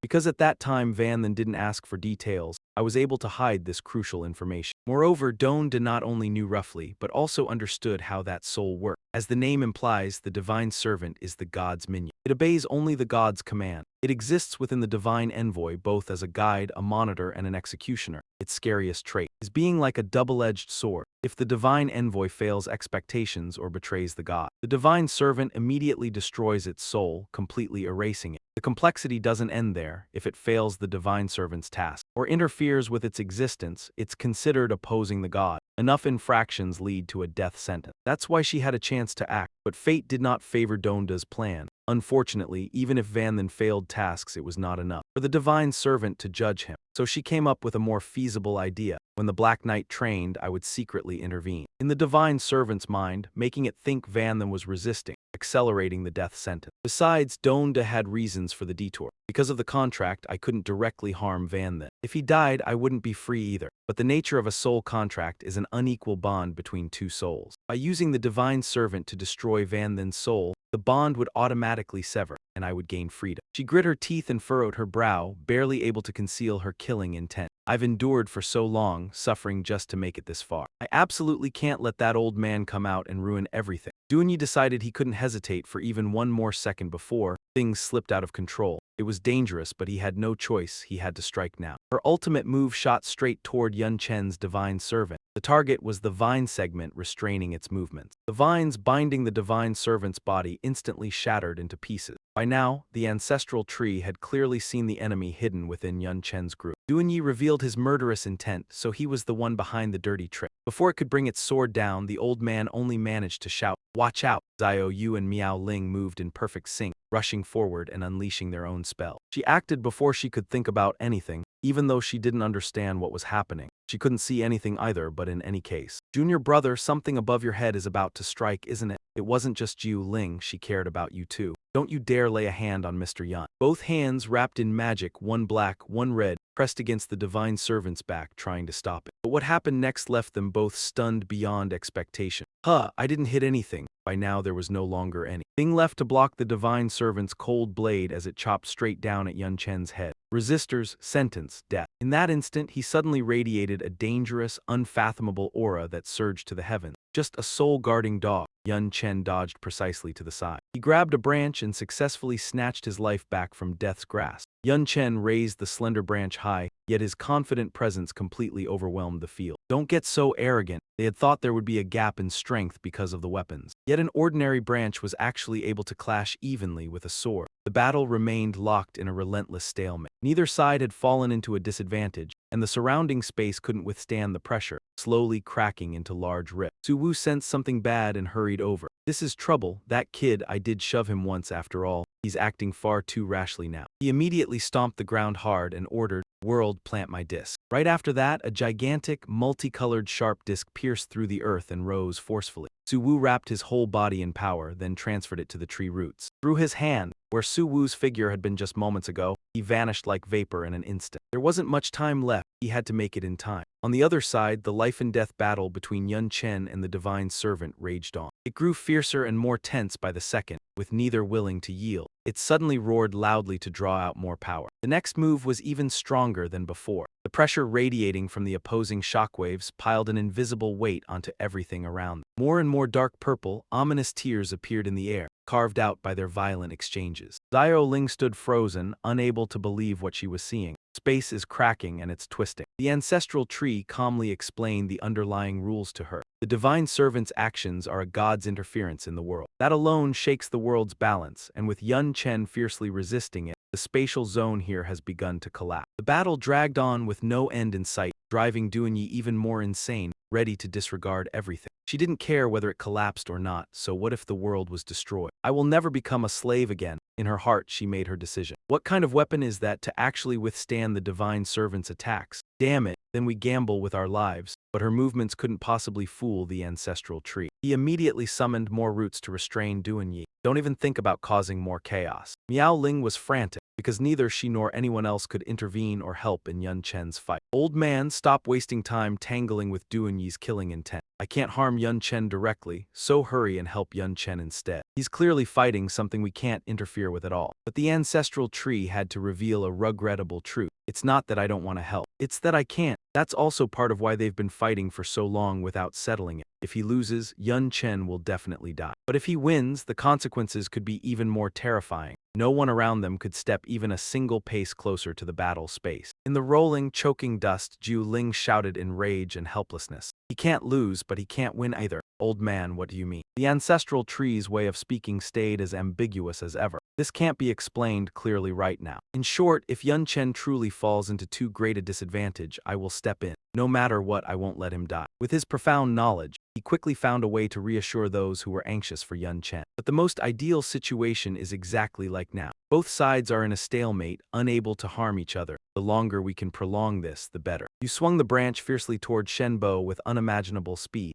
Because at that time Vanthan didn't ask for details, I was able to hide this crucial information. Moreover, Donda not only knew roughly, but also understood how that soul worked. As the name implies, the divine servant is the god's minion. It obeys only the god's command. It exists within the divine envoy both as a guide, a monitor, and an executioner. Its scariest trait is being like a double-edged sword. If the divine envoy fails expectations or betrays the god, the divine servant immediately destroys its soul, completely erasing it. The complexity doesn't end there. If it fails the divine servant's task or interferes with its existence, it's considered opposing the god. Enough infractions lead to a death sentence. That's why she had a chance to act, but fate did not favor Donda's plan. Unfortunately, even if Vanthan failed tasks, it was not enough for the divine servant to judge him. So she came up with a more feasible idea. When the Black Knight trained, I would secretly intervene in the divine servant's mind, making it think Vanthan was resisting, accelerating the death sentence. Besides, Donda had reasons for the detour. Because of the contract, I couldn't directly harm Vanthan. If he died, I wouldn't be free either. But the nature of a soul contract is an unequal bond between two souls. By using the divine servant to destroy Vanthan's soul, the bond would automatically sever, and I would gain freedom. She grit her teeth and furrowed her brow, barely able to conceal her killing intent. I've endured for so long, suffering just to make it this far. I absolutely can't let that old man come out and ruin everything. Dunyi decided he couldn't hesitate for even one more second before things slipped out of control. It was dangerous, but he had no choice. He had to strike now. Her ultimate move shot straight toward Yun Chen's divine servant. The target was the vine segment restraining its movements. The vines binding the divine servant's body instantly shattered into pieces. By now, the ancestral tree had clearly seen the enemy hidden within Yun Chen's group. Dunyi revealed his murderous intent, so he was the one behind the dirty trick. Before it could bring its sword down, the old man only managed to shout, "Watch out!" Xiao Yu and Miao Ling moved in perfect sync, rushing forward and unleashing their own spell. She acted before she could think about anything, even though she didn't understand what was happening. She couldn't see anything either, but in any case. Junior brother, something above your head is about to strike, isn't it? It wasn't just Jiu Ling, she cared about you too. Don't you dare lay a hand on Mr. Yan. Both hands wrapped in magic, one black, one red, pressed against the divine servant's back, trying to stop it. But what happened next left them both stunned beyond expectation. I didn't hit anything. By now there was no longer any thing left to block the divine servant's cold blade as it chopped straight down at Yun Chen's head. Resistors, sentence, death. In that instant, he suddenly radiated a dangerous, unfathomable aura that surged to the heavens. Just a soul-guarding dog. Yun Chen dodged precisely to the side. He grabbed a branch and successfully snatched his life back from death's grasp. Yun Chen raised the slender branch high, yet his confident presence completely overwhelmed the field. Don't get so arrogant. They had thought there would be a gap in strength because of the weapons. Yet an ordinary branch was actually able to clash evenly with a sword. The battle remained locked in a relentless stalemate. Neither side had fallen into a disadvantage, and the surrounding space couldn't withstand the pressure, slowly cracking into large rips. Su Wu sensed something bad and hurried over. This is trouble. That kid, I did shove him once after all. He's acting far too rashly now. He immediately stomped the ground hard and ordered, "World, plant my disc." Right after that, a gigantic, multicolored sharp disc pierced through the earth and rose forcefully. Su Wu wrapped his whole body in power, then transferred it to the tree roots. Through his hand, where Su Wu's figure had been just moments ago, he vanished like vapor in an instant. There wasn't much time left. He had to make it in time. On the other side, the life-and-death battle between Yun Chen and the divine servant raged on. It grew fiercer and more tense by the second, with neither willing to yield. It suddenly roared loudly to draw out more power. The next move was even stronger than before. The pressure radiating from the opposing shockwaves piled an invisible weight onto everything around them. More and more dark purple, ominous tears appeared in the air, carved out by their violent exchanges. Xiao Ling stood frozen, unable to believe what she was seeing. Space is cracking and it's twisting. The ancestral tree calmly explained the underlying rules to her. The divine servant's actions are a god's interference in the world. That alone shakes the world's balance, and with Yun Chen fiercely resisting it, the spatial zone here has begun to collapse. The battle dragged on with no end in sight, driving Duanyi even more insane, ready to disregard everything. She didn't care whether it collapsed or not, so what if the world was destroyed? I will never become a slave again. In her heart, she made her decision. What kind of weapon is that to actually withstand the divine servant's attacks? Damn it, then we gamble with our lives. But her movements couldn't possibly fool the ancestral tree. He immediately summoned more roots to restrain Duanyi. Don't even think about causing more chaos. Miao Ling was frantic, because neither she nor anyone else could intervene or help in Yun Chen's fight. Old man, stop wasting time tangling with Duanyi's killing intent. I can't harm Yun Chen directly, so hurry and help Yun Chen instead. He's clearly fighting something we can't interfere with at all. But the ancestral tree had to reveal a regrettable truth. It's not that I don't want to help. It's that I can't. That's also part of why they've been fighting for so long without settling it. If he loses, Yun Chen will definitely die. But if he wins, the consequences could be even more terrifying. No one around them could step even a single pace closer to the battle space. In the rolling, choking dust, Jiu Ling shouted in rage and helplessness. He can't lose, but he can't win either. Old man, what do you mean? The ancestral tree's way of speaking stayed as ambiguous as ever. This can't be explained clearly right now. In short, if Yun Chen truly falls into too great a disadvantage, I will step in. No matter what, I won't let him die. With his profound knowledge, he quickly found a way to reassure those who were anxious for Yun Chen. But the most ideal situation is exactly like now. Both sides are in a stalemate, unable to harm each other. The longer we can prolong this, the better. You swung the branch fiercely toward Shenbo with unimaginable speed.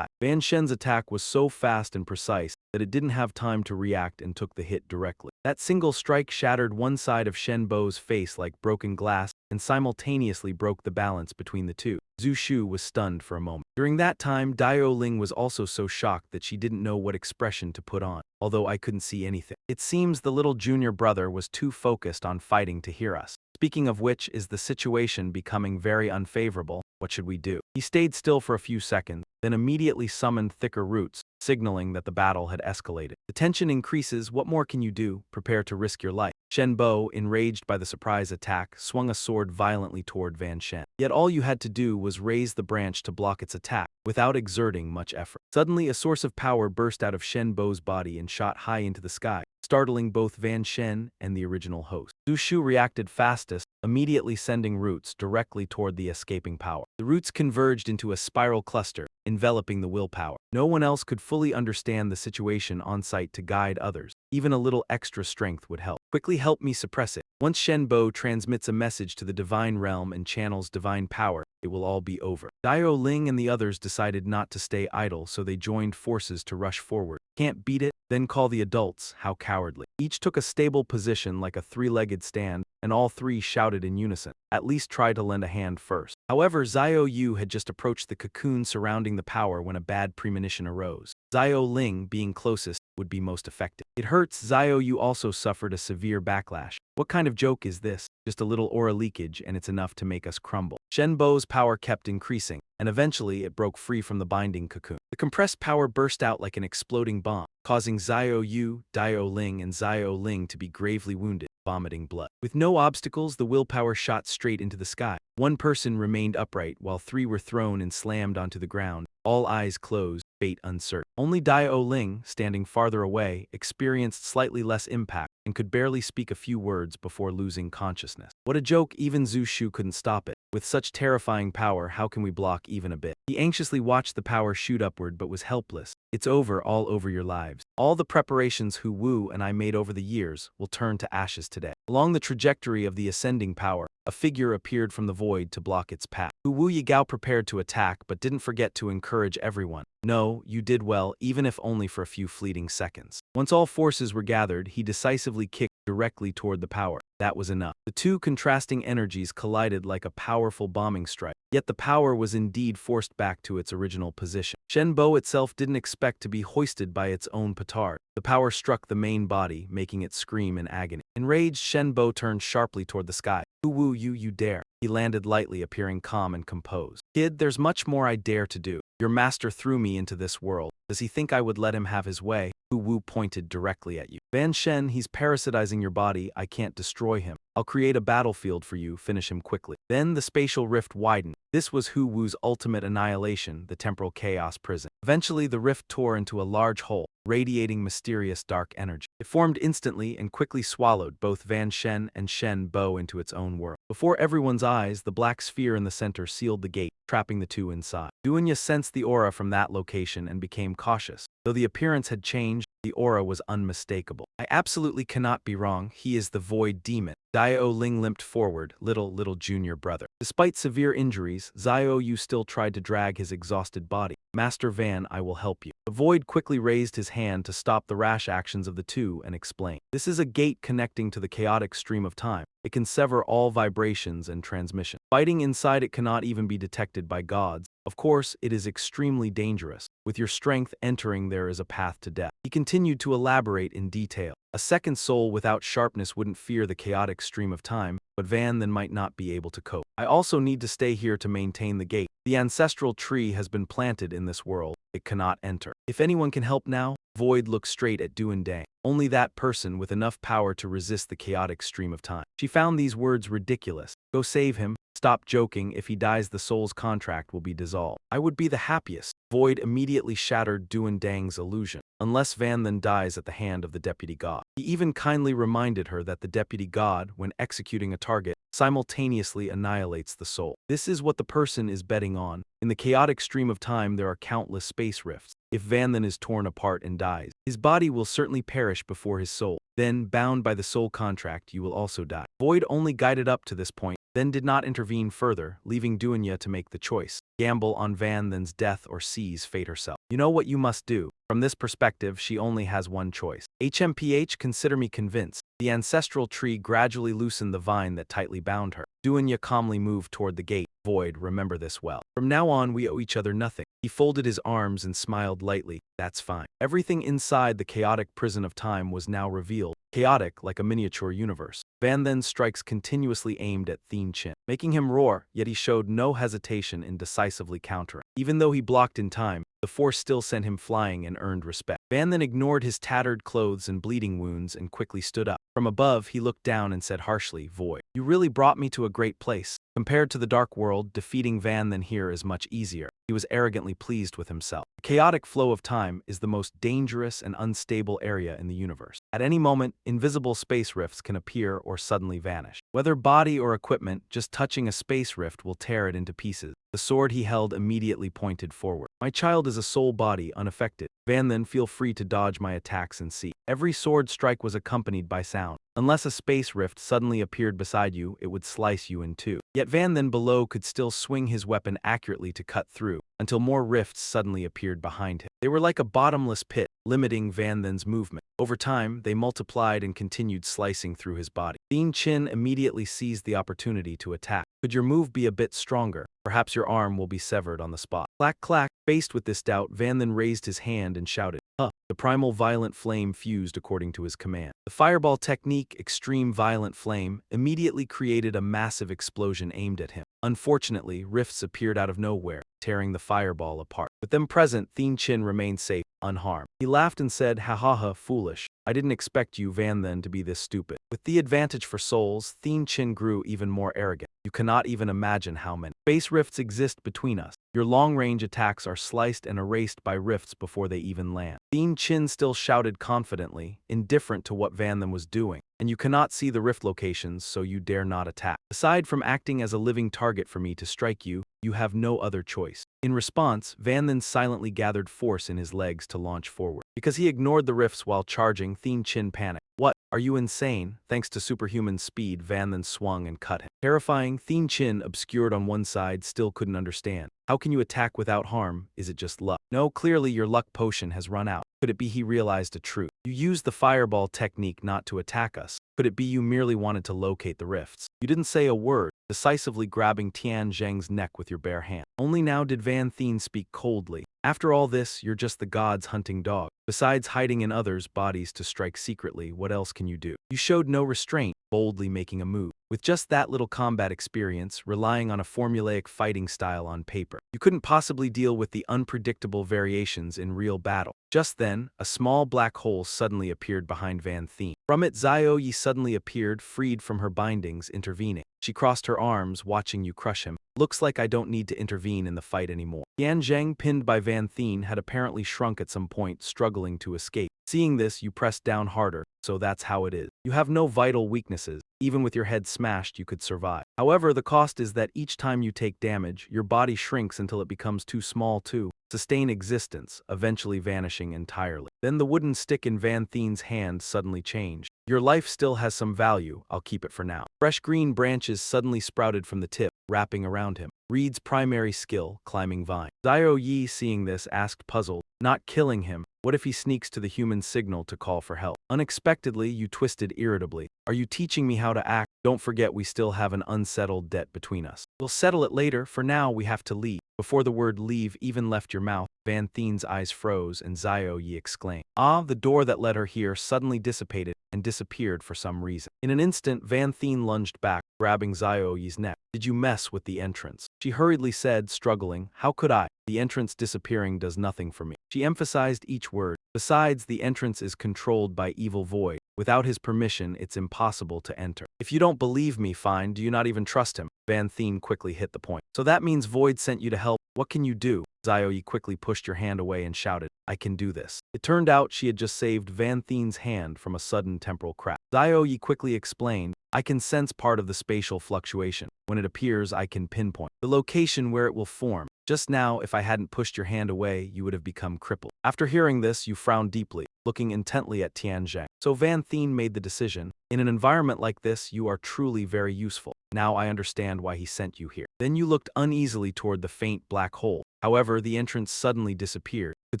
Van Shen's attack was so fast and precise that it didn't have time to react and took the hit directly. That single strike shattered one side of Shenbo's face like broken glass and simultaneously broke the balance between the two. Zhu Shu was stunned for a moment. During that time, Dao Ling was also so shocked that she didn't know what expression to put on, although I couldn't see anything. It seems the little junior brother was too focused on fighting to hear us. Speaking of which, is the situation becoming very unfavorable? What should we do? He stayed still for a few seconds, then immediately summoned thicker roots, signaling that the battle had escalated. The tension increases. What more can you do? Prepare to risk your life. Shenbo, enraged by the surprise attack, swung a sword violently toward Van Shen. Yet all you had to do was raise the branch to block its attack, without exerting much effort. Suddenly, a source of power burst out of Shenbo's body and shot high into the sky, startling both Van Shen and the original host. Zhu Shu reacted fastest, immediately sending roots directly toward the escaping power. The roots converged into a spiral cluster, enveloping the willpower. No one else could fully understand the situation on site to guide others. Even a little extra strength would help. Quickly help me suppress it. Once Shenbo transmits a message to the divine realm and channels divine power, it will all be over. Dio Ling and the others decided not to stay idle, so they joined forces to rush forward. Can't beat it? Then call the adults. How cowardly. Each took a stable position like a three-legged stand, and all three shouted in unison. At least try to lend a hand first. However, Xiao Yu had just approached the cocoon surrounding the power when a bad premonition arose. Xiao Ling, being closest, would be most effective. It hurts. Xiao Yu also suffered a severe backlash. What kind of joke is this? Just a little aura leakage and it's enough to make us crumble. Shen Bo's power kept increasing, and eventually it broke free from the binding cocoon. The compressed power burst out like an exploding bomb, causing Xiao Yu, Dio Ling, and Xiao Ling to be gravely wounded, vomiting blood. With no obstacles, the willpower shot straight into the sky. One person remained upright while three were thrown and slammed onto the ground, all eyes closed, fate uncertain. Only Dio Ling, standing farther away, experienced slightly less impact and could barely speak a few words before losing consciousness. What a joke, even Zhu Shu couldn't stop it. With such terrifying power, how can we block even a bit? He anxiously watched the power shoot upward but was helpless. It's over, all over your lives. All the preparations Hu Wu and I made over the years will turn to ashes today. Along the trajectory of the ascending power, a figure appeared from the void to block its path. Hu Wu Yigao prepared to attack but didn't forget to encourage everyone. No, you did well, even if only for a few fleeting seconds. Once all forces were gathered, he decisively kicked directly toward the power. That was enough. The two contrasting energies collided like a powerful bombing strike. Yet the power was indeed forced back to its original position. Shen Bo itself didn't expect to be hoisted by its own petard. The power struck the main body, making it scream in agony. Enraged, Shen Bo turned sharply toward the sky. Who woo you dare? He landed lightly, appearing calm and composed. Kid, there's much more I dare to do. Your master threw me into this world. Does he think I would let him have his way? Hu Wu pointed directly at you. Van Shen, he's parasitizing your body. I can't destroy him. I'll create a battlefield for you. Finish him quickly. Then the spatial rift widened. This was Hu Wu's ultimate annihilation, the temporal chaos prison. Eventually, the rift tore into a large hole, radiating mysterious dark energy. It formed instantly and quickly swallowed both Van Shen and Shen Bo into its own world. Before everyone's eyes, the black sphere in the center sealed the gate, trapping the two inside. Duanya sensed the aura from that location and became cautious. Though the appearance had changed, the aura was unmistakable. I absolutely cannot be wrong. He is the void demon. Dio Ling limped forward, little junior brother. Despite severe injuries, Xiao Yu still tried to drag his exhausted body. Master Van, I will help you. The void quickly raised his hand to stop the rash actions of the two and explained. This is a gate connecting to the chaotic stream of time. It can sever all vibrations and transmission. Fighting inside it cannot even be detected by gods. Of course, it is extremely dangerous. With your strength entering, there is a path to death. He continued to elaborate in detail. A second soul without sharpness wouldn't fear the chaotic stream of time, but Van then might not be able to cope. I also need to stay here to maintain the gate. The ancestral tree has been planted in this world. It cannot enter. If anyone can help now, Void looked straight at Duan Dang. Only that person with enough power to resist the chaotic stream of time. She found these words ridiculous. Go save him. Stop joking. If he dies, the soul's contract will be dissolved. I would be the happiest. Void immediately shattered Duan Dang's illusion. Unless Van then dies at the hand of the deputy god. He even kindly reminded her that the deputy god, when executing a target, simultaneously annihilates the soul. This is what the person is betting on. In the chaotic stream of time, there are countless space rifts. If Van then is torn apart and dies, his body will certainly perish before his soul. Then, bound by the soul contract, you will also die. Void only guided up to this point, then did not intervene further, leaving Duanya to make the choice. Gamble on Van Then's death or seize fate herself. You know what you must do. From this perspective, she only has one choice. HMPH, consider me convinced. The ancestral tree gradually loosened the vine that tightly bound her. Duanya calmly moved toward the gate. Void, remember this well. From now on, we owe each other nothing. He folded his arms and smiled lightly. That's fine. Everything inside the chaotic prison of time was now revealed. Chaotic, like a miniature universe. Van Then's strikes continuously aimed at Thien Chin, making him roar, yet he showed no hesitation in decisively countering. Even though he blocked in time, the force still sent him flying and earned respect. Van Then ignored his tattered clothes and bleeding wounds and quickly stood up. From above, he looked down and said harshly, Void, you really brought me to a great place. Compared to the dark world, defeating Van Then here is much easier. He was arrogantly pleased with himself. The chaotic flow of time is the most dangerous and unstable area in the universe. At any moment, invisible space rifts can appear or suddenly vanish. Whether body or equipment, just touching a space rift will tear it into pieces. The sword he held immediately pointed forward. My child is a soul body, unaffected. Van then feel free to dodge my attacks and see. Every sword strike was accompanied by sound. Unless a space rift suddenly appeared beside you, it would slice you in two. Yet Van then below could still swing his weapon accurately to cut through, until more rifts suddenly appeared behind him. They were like a bottomless pit, limiting Van Then's movement. Over time, they multiplied and continued slicing through his body. Thien Chin immediately seized the opportunity to attack. Could your move be a bit stronger? Perhaps your arm will be severed on the spot. Clack clack. Faced with this doubt, Van then raised his hand and shouted, "Huh!" The primal violent flame fused according to his command. The fireball technique, extreme violent flame, immediately created a massive explosion aimed at him. Unfortunately, rifts appeared out of nowhere, tearing the fireball apart. With them present, Thien Chin remained safe, unharmed. He laughed and said, "Ha ha ha, foolish. I didn't expect you, Van Then, to be this stupid." With the advantage for souls, Thien Chin grew even more arrogant. "You cannot even imagine how many space rifts exist between us. Your long-range attacks are sliced and erased by rifts before they even land." Thien Chin still shouted confidently, indifferent to what Van Then was doing. "And you cannot see the rift locations, so you dare not attack. Aside from acting as a living target for me to strike you, you have no other choice." In response, Van Then silently gathered force in his legs to launch forward. Because he ignored the rifts while charging, Thien Chin panicked. "What? Are you insane?" Thanks to superhuman speed, Van Then swung and cut him. Terrifying, Thien Chin, obscured on one side, still couldn't understand. How can you attack without harm? Is it just luck? No, clearly your luck potion has run out. Could it be he realized a truth? You used the fireball technique not to attack us. Could it be you merely wanted to locate the rifts? You didn't say a word, decisively grabbing Tian Zheng's neck with your bare hand. Only now did Van Thien speak coldly. "After all this, you're just the gods' hunting dog. Besides hiding in others' bodies to strike secretly, what else can you do? You showed no restraint, boldly making a move. With just that little combat experience, relying on a formulaic fighting style on paper, you couldn't possibly deal with the unpredictable variations in real battle." Just then, a small black hole suddenly appeared behind Van Thien. From it, Xiao Yi suddenly appeared, freed from her bindings, intervening. She crossed her arms, watching you crush him. "Looks like I don't need to intervene in the fight anymore." Tian Zheng, pinned by Van Thien, had apparently shrunk at some point, struggling to escape. Seeing this, you pressed down harder. "So that's how it is. You have no vital weaknesses. Even with your head smashed, you could survive. However, the cost is that each time you take damage, your body shrinks until it becomes too small to sustain existence, eventually vanishing entirely." Then the wooden stick in Van Thien's hand suddenly changed. "Your life still has some value. I'll keep it for now." Fresh green branches suddenly sprouted from the tip, wrapping around him. Reed's primary skill, climbing vine. Xiao Yi, seeing this, asked puzzled, "Not killing him. What if he sneaks to the human signal to call for help?" Unexpectedly, you twisted irritably. "Are you teaching me how to act? Don't forget we still have an unsettled debt between us. We'll settle it later. For now, we have to leave." Before the word leave even left your mouth, Van Thien's eyes froze and Xiao Yi exclaimed, "Ah!" The door that led her here suddenly dissipated and disappeared for some reason. In an instant, Van Thien lunged back, grabbing Xiao Yi's neck. "Did you mess with the entrance?" She hurriedly said, struggling, "How could I? The entrance disappearing does nothing for me." She emphasized each word. "Besides, the entrance is controlled by evil void. Without his permission, it's impossible to enter." "If you don't believe me, fine. Do you not even trust him?" Van Thien quickly hit the point. "So that means Void sent you to help. What can you do?" Xiao Yi quickly pushed your hand away and shouted, "I can do this." It turned out she had just saved Van Thien's hand from a sudden temporal crack. Xiao Yi quickly explained, "I can sense part of the spatial fluctuation. When it appears, I can pinpoint the location where it will form. Just now, if I hadn't pushed your hand away, you would have become crippled." After hearing this, you frowned deeply, looking intently at Tian Zheng. So Van Thien made the decision, "In an environment like this, you are truly very useful. Now I understand why he sent you here." Then you looked uneasily toward the faint black hole. However, the entrance suddenly disappeared. Could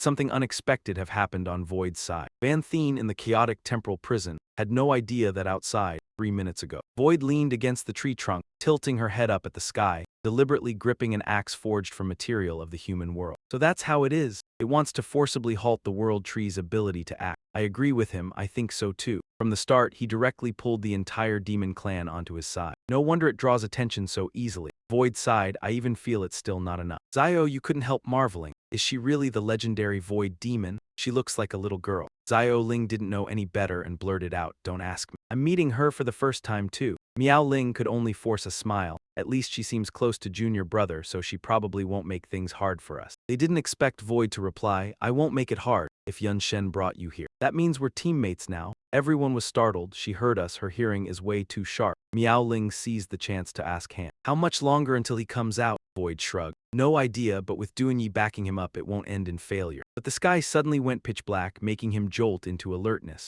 something unexpected have happened on Void's side? Van Thien, in the chaotic temporal prison, had no idea that outside, 3 minutes ago, Void leaned against the tree trunk, tilting her head up at the sky, deliberately gripping an axe forged from material of the human world. So that's how it is. It wants to forcibly halt the world tree's ability to act. I agree with him, I think so too. From the start, he directly pulled the entire demon clan onto his side. No wonder it draws attention so easily. Void sighed, "I even feel it's still not enough." Xiao, you couldn't help marveling. Is she really the legendary Void demon? She looks like a little girl. Xiao Ling didn't know any better and blurted out, "Don't ask me. I'm meeting her for the first time too." Miao Ling could only force a smile. At least she seems close to junior brother, so she probably won't make things hard for us. They didn't expect Void to reply, "I won't make it hard if Yun Shen brought you here. That means we're teammates now." Everyone was startled. She heard us. Her hearing is way too sharp. Miao Ling seized the chance to ask Han, "How much longer until he comes out?" Void shrugged. No idea, but with Duanyi backing him up, it won't end in failure. But the sky suddenly went pitch black, making him jolt into alertness.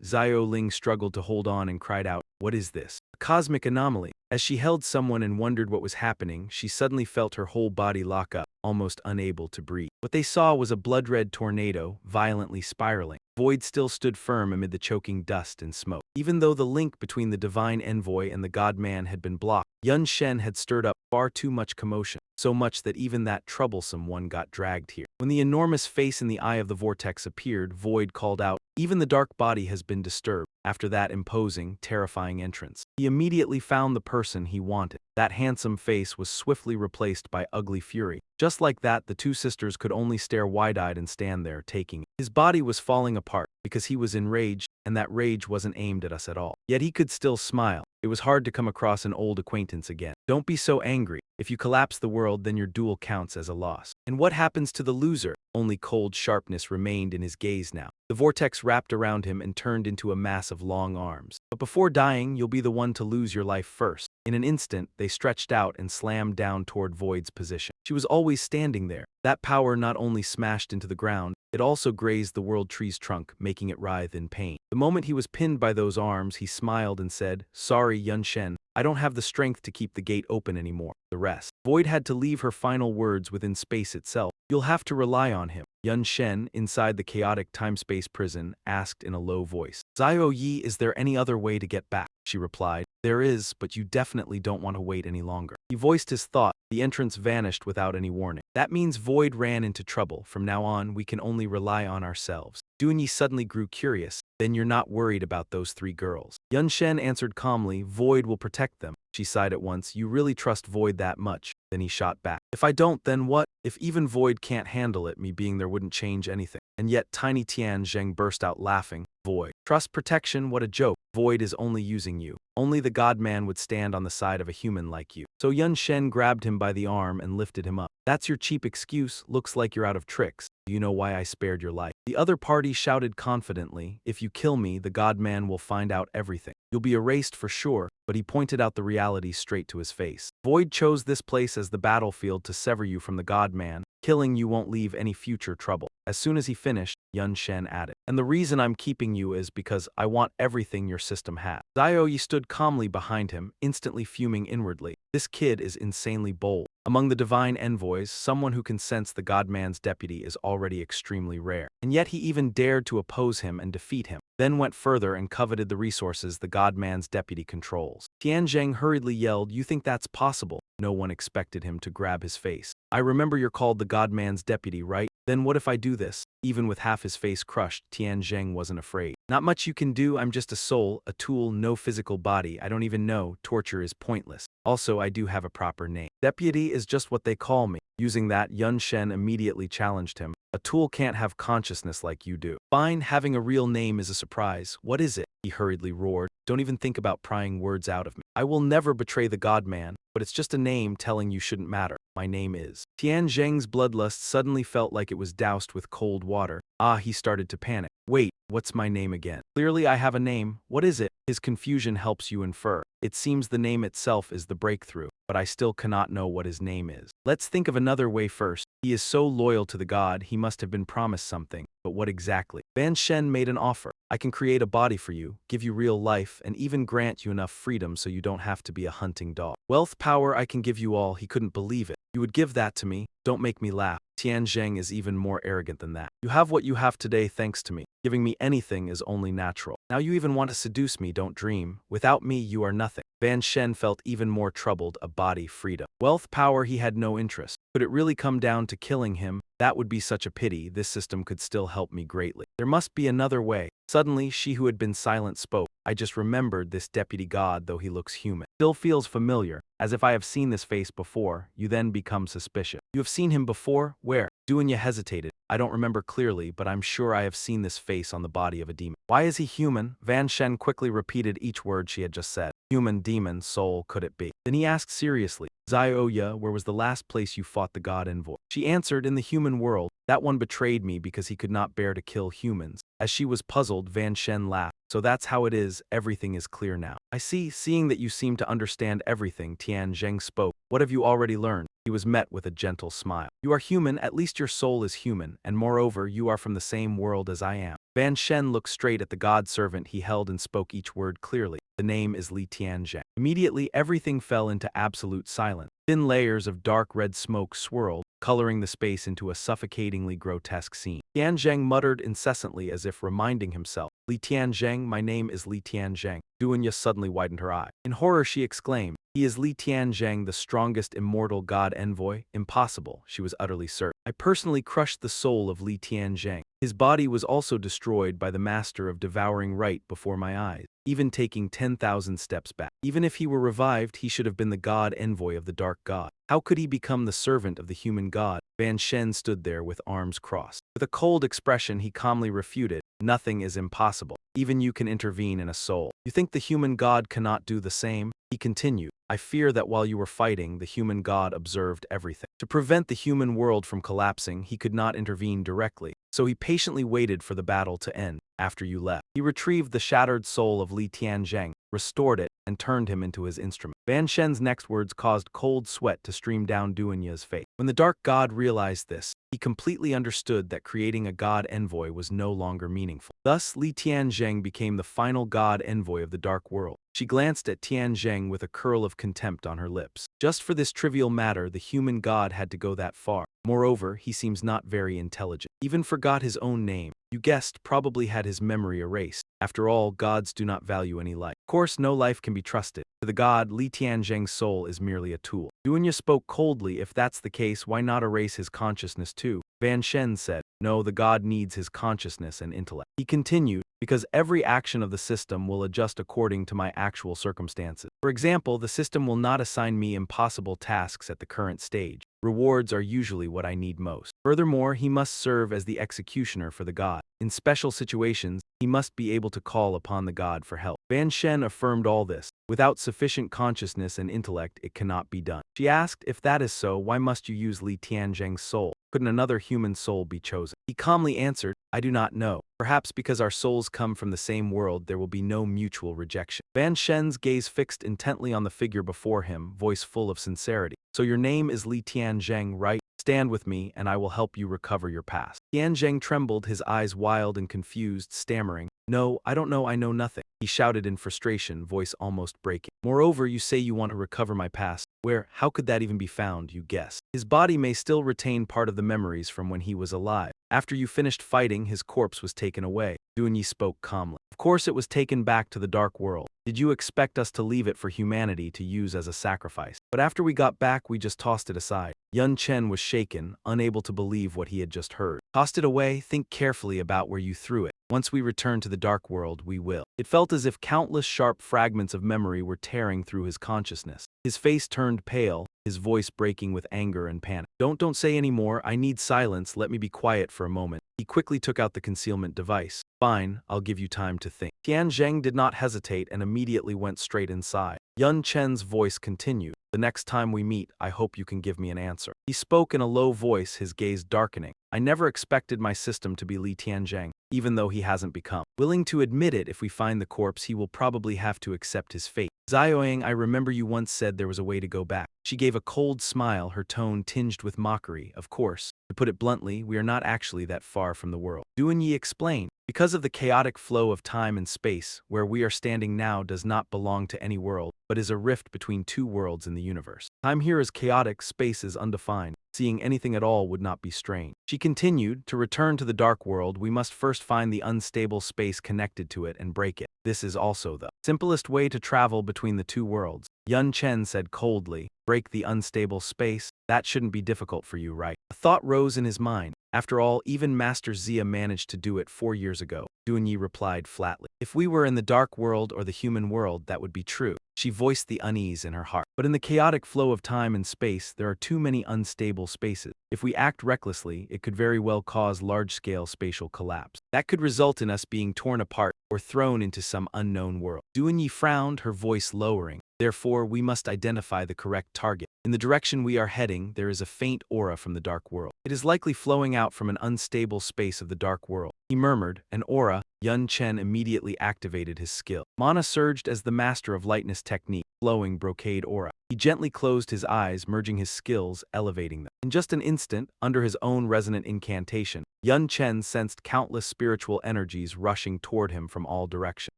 Zio Ling struggled to hold on and cried out, "What is this?" A cosmic anomaly. As she held someone and wondered what was happening, she suddenly felt her whole body lock up, almost unable to breathe. What they saw was a blood-red tornado, violently spiraling. Void still stood firm amid the choking dust and smoke. Even though the link between the divine envoy and the god-man had been blocked, Yun Shen had stirred up far too much commotion, so much that even that troublesome one got dragged here. When the enormous face in the eye of the vortex appeared, Void called out, "Even the dark body has been disturbed." After that imposing, terrifying entrance, he immediately found the person he wanted. That handsome face was swiftly replaced by ugly fury. Just like that, the two sisters could only stare wide-eyed and stand there, taking it. His body was falling apart because he was enraged, and that rage wasn't aimed at us at all. Yet he could still smile. It was hard to come across an old acquaintance again. Don't be so angry. If you collapse the world, then your duel counts as a loss. And what happens to the loser? Only cold sharpness remained in his gaze now. The vortex wrapped around him and turned into a mass of long arms. But before dying, you'll be the one to lose your life first. In an instant, they stretched out and slammed down toward Void's position. She was always standing there. That power not only smashed into the ground, it also grazed the world tree's trunk, making it writhe in pain. The moment he was pinned by those arms, he smiled and said, "Sorry, Yun Shen. I don't have the strength to keep the gate open anymore." The rest. Void had to leave her final words within space itself. "You'll have to rely on him." Yun Shen, inside the chaotic time-space prison, asked in a low voice. "Zio Yi, is there any other way to get back?" She replied, "There is, but you definitely don't want to wait any longer." He voiced his thought. The entrance vanished without any warning. That means Void ran into trouble. From now on, we can only rely on ourselves. Duanyi suddenly grew curious. "Then you're not worried about those three girls?" Yun Shen answered calmly, "Void will protect them." She sighed at once. "You really trust Void that much?" Then he shot back. "If I don't, then what? If even Void can't handle it, me being there wouldn't change anything." And yet Tiny Tian Zheng burst out laughing. "Void. Trust protection? What a joke. Void is only using you. Only the God-man would stand on the side of a human like you." So Yun Shen grabbed him by the arm and lifted him up. "That's your cheap excuse. Looks like you're out of tricks. Do you know why I spared your life?" The other party shouted confidently, "If you kill me, the God-man will find out everything. You'll be erased for sure." But he pointed out the reality straight to his face. "Void chose this place as the battlefield to sever you from the God-man. Killing you won't leave any future trouble." As soon as he finished, Yun Shen added, "And the reason I'm keeping you is because I want everything your system has." Zio Yi stood calmly behind him, instantly fuming inwardly. This kid is insanely bold. Among the divine envoys, someone who can sense the God-man's deputy is already extremely rare. And yet he even dared to oppose him and defeat him, then went further and coveted the resources the God-man's deputy controls. Tian Zheng hurriedly yelled, "You think that's possible?" No one expected him to grab his face. "I remember you're called the God-man's deputy, right? Then what if I do this?" Even with half his face crushed, Tian Zheng wasn't afraid. "Not much you can do. I'm just a soul, a tool, no physical body. I don't even know. Torture is pointless. Also, I do have a proper name. Deputy is just what they call me." Using that, Yun Shen immediately challenged him. "A tool can't have consciousness like you do." "Fine, having a real name is a surprise. What is it?" he hurriedly roared. "Don't even think about prying words out of me. I will never betray the God-man, but it's just a name telling you shouldn't matter. My name is." Tian Zheng's bloodlust suddenly felt like it was doused with cold water. He started to panic. "Wait, what's my name again? Clearly I have a name. What is it?" His confusion helps you infer. It seems the name itself is the breakthrough, but I still cannot know what his name is. Let's think of another way first. He is so loyal to the god, he must have been promised something. But what exactly? Van Shen made an offer. "I can create a body for you, give you real life, and even grant you enough freedom so you don't have to be a hunting dog. Wealth, power, I can give you all." He couldn't believe it. "You would give that to me? Don't make me laugh." Tian Zheng is even more arrogant than that. "You have what you have today thanks to me. Giving me anything is only natural. Now you even want to seduce me, don't dream. Without me, you are nothing." Van Shen felt even more troubled. A body, freedom. Wealth, power, he had no interest. Could it really come down to killing him? That would be such a pity. This system could still help me greatly. There must be another way. Suddenly, she who had been silent spoke. "I just remembered this deputy god, though he looks human. Still feels familiar, as if I have seen this face before." You then become suspicious. "You have seen him before? Where?" Duanya hesitated. "I don't remember clearly, but I'm sure I have seen this face on the body of a demon." "Why is he human?" Van Shen quickly repeated each word she had just said. "Human, demon, soul, could it be?" Then he asked seriously, "Zioya, where was the last place you fought the god envoy?" She answered, "In the human world. That one betrayed me because he could not bear to kill humans." As she was puzzled, Van Shen laughed. "So that's how it is. Everything is clear now." "I see. Seeing that you seem to understand everything," Tian Zheng spoke. "What have you already learned?" he was met with a gentle smile. You are human, at least your soul is human, and moreover, you are from the same world as I am. Ban Shen looked straight at the god-servant he held and spoke each word clearly. The name is Li Tianzheng. Immediately, everything fell into absolute silence. Thin layers of dark red smoke swirled, coloring the space into a suffocatingly grotesque scene. Tianzheng muttered incessantly as if reminding himself, Li Tianzheng, my name is Li Tianzheng. Duanya suddenly widened her eye. In horror she exclaimed, he is Li Tianzheng, the strongest immortal god envoy? Impossible, she was utterly certain. I personally crushed the soul of Li Tianzheng. His body was also destroyed by the master of devouring right before my eyes, even taking 10,000 steps back. Even if he were revived, he should have been the god envoy of the dark god. How could he become the servant of the human god? Ban Shen stood there with arms crossed. With a cold expression, he calmly refuted, nothing is impossible. Even you can intervene in a soul. You think the human god cannot do the same? He continued, I fear that while you were fighting, the human god observed everything. To prevent the human world from collapsing, he could not intervene directly, so he patiently waited for the battle to end. After you left, he retrieved the shattered soul of Li Tianzheng, restored it, and turned him into his instrument. Ban Shen's next words caused cold sweat to stream down Duanya's face. When the dark god realized this, he completely understood that creating a god envoy was no longer meaningful. Thus, Li Tianzheng became the final god envoy of the dark world. She glanced at Tianzheng with a curl of contempt on her lips. Just for this trivial matter, the human god had to go that far. Moreover, he seems not very intelligent. Even forgot his own name. You guessed, probably had his memory erased. After all, gods do not value any life. Of course, no life can be trusted. To the god, Li Tianzheng's soul is merely a tool. Duanya spoke coldly. If that's the case, why not erase his consciousness too? Ban Shen said, no, the god needs his consciousness and intellect. He continued, because every action of the system will adjust according to my actual circumstances. For example, the system will not assign me impossible tasks at the current stage. Rewards are usually what I need most. Furthermore, he must serve as the executioner for the god. In special situations, he must be able to call upon the god for help. Ban Shen affirmed all this. Without sufficient consciousness and intellect, it cannot be done. She asked, if that is so, why must you use Li Tianzheng's soul? Couldn't another human soul be chosen? He calmly answered, I do not know. Perhaps because our souls come from the same world, there will be no mutual rejection. Ban Shen's gaze fixed intently on the figure before him, voice full of sincerity. So your name is Li Tianzheng, right? Stand with me, and I will help you recover your past. Tianzheng trembled, his eyes wild and confused, stammering, no, I don't know, I know nothing. He shouted in frustration, voice almost breaking. Moreover, you say you want to recover my past. Where, how could that even be found, you guess? His body may still retain part of the memories from when he was alive. After you finished fighting, his corpse was taken away. Duanyi spoke calmly. Of course it was taken back to the dark world. Did you expect us to leave it for humanity to use as a sacrifice? But after we got back, we just tossed it aside. Yun Chen was shaken, unable to believe what he had just heard. Tossed it away? Think carefully about where you threw it. Once we return to the dark world, we will. It felt as if countless sharp fragments of memory were tearing through his consciousness. His face turned pale, his voice breaking with anger and panic. Don't say any more, I need silence, let me be quiet for a moment. He quickly took out the concealment device. Fine, I'll give you time to think. Tianzheng did not hesitate and immediately went straight inside. Yun Chen's voice continued. The next time we meet, I hope you can give me an answer. He spoke in a low voice, his gaze darkening. I never expected my system to be Li Tianzheng, even though he hasn't become willing to admit it. If we find the corpse, he will probably have to accept his fate. Zioang, I remember you once said there was a way to go back. She gave a cold smile, her tone tinged with mockery. Of course. To put it bluntly, we are not actually that far from the world. Duanyi explained. Because of the chaotic flow of time and space, where we are standing now does not belong to any world, but is a rift between two worlds in the universe. Time here is chaotic, space is undefined. Seeing anything at all would not be strange. She continued, to return to the dark world, we must first find the unstable space connected to it and break it. This is also the simplest way to travel between the two worlds. Yun Chen said coldly, break the unstable space? That shouldn't be difficult for you, right? A thought rose in his mind. After all, even Master Zia managed to do it 4 years ago. Duanyi replied flatly. If we were in the dark world or the human world, that would be true. She voiced the unease in her heart. But in the chaotic flow of time and space, there are too many unstable spaces. If we act recklessly, it could very well cause large-scale spatial collapse. That could result in us being torn apart or thrown into some unknown world. Duanyi frowned, her voice lowering. Therefore, we must identify the correct target. In the direction we are heading, there is a faint aura from the dark world. It is likely flowing out from an unstable space of the dark world. He murmured, an aura. Yun Chen immediately activated his skill. Mana surged as the master of lightness technique, flowing brocade aura. He gently closed his eyes, merging his skills, elevating them. In just an instant, under his own resonant incantation, Yun Chen sensed countless spiritual energies rushing toward him from all directions.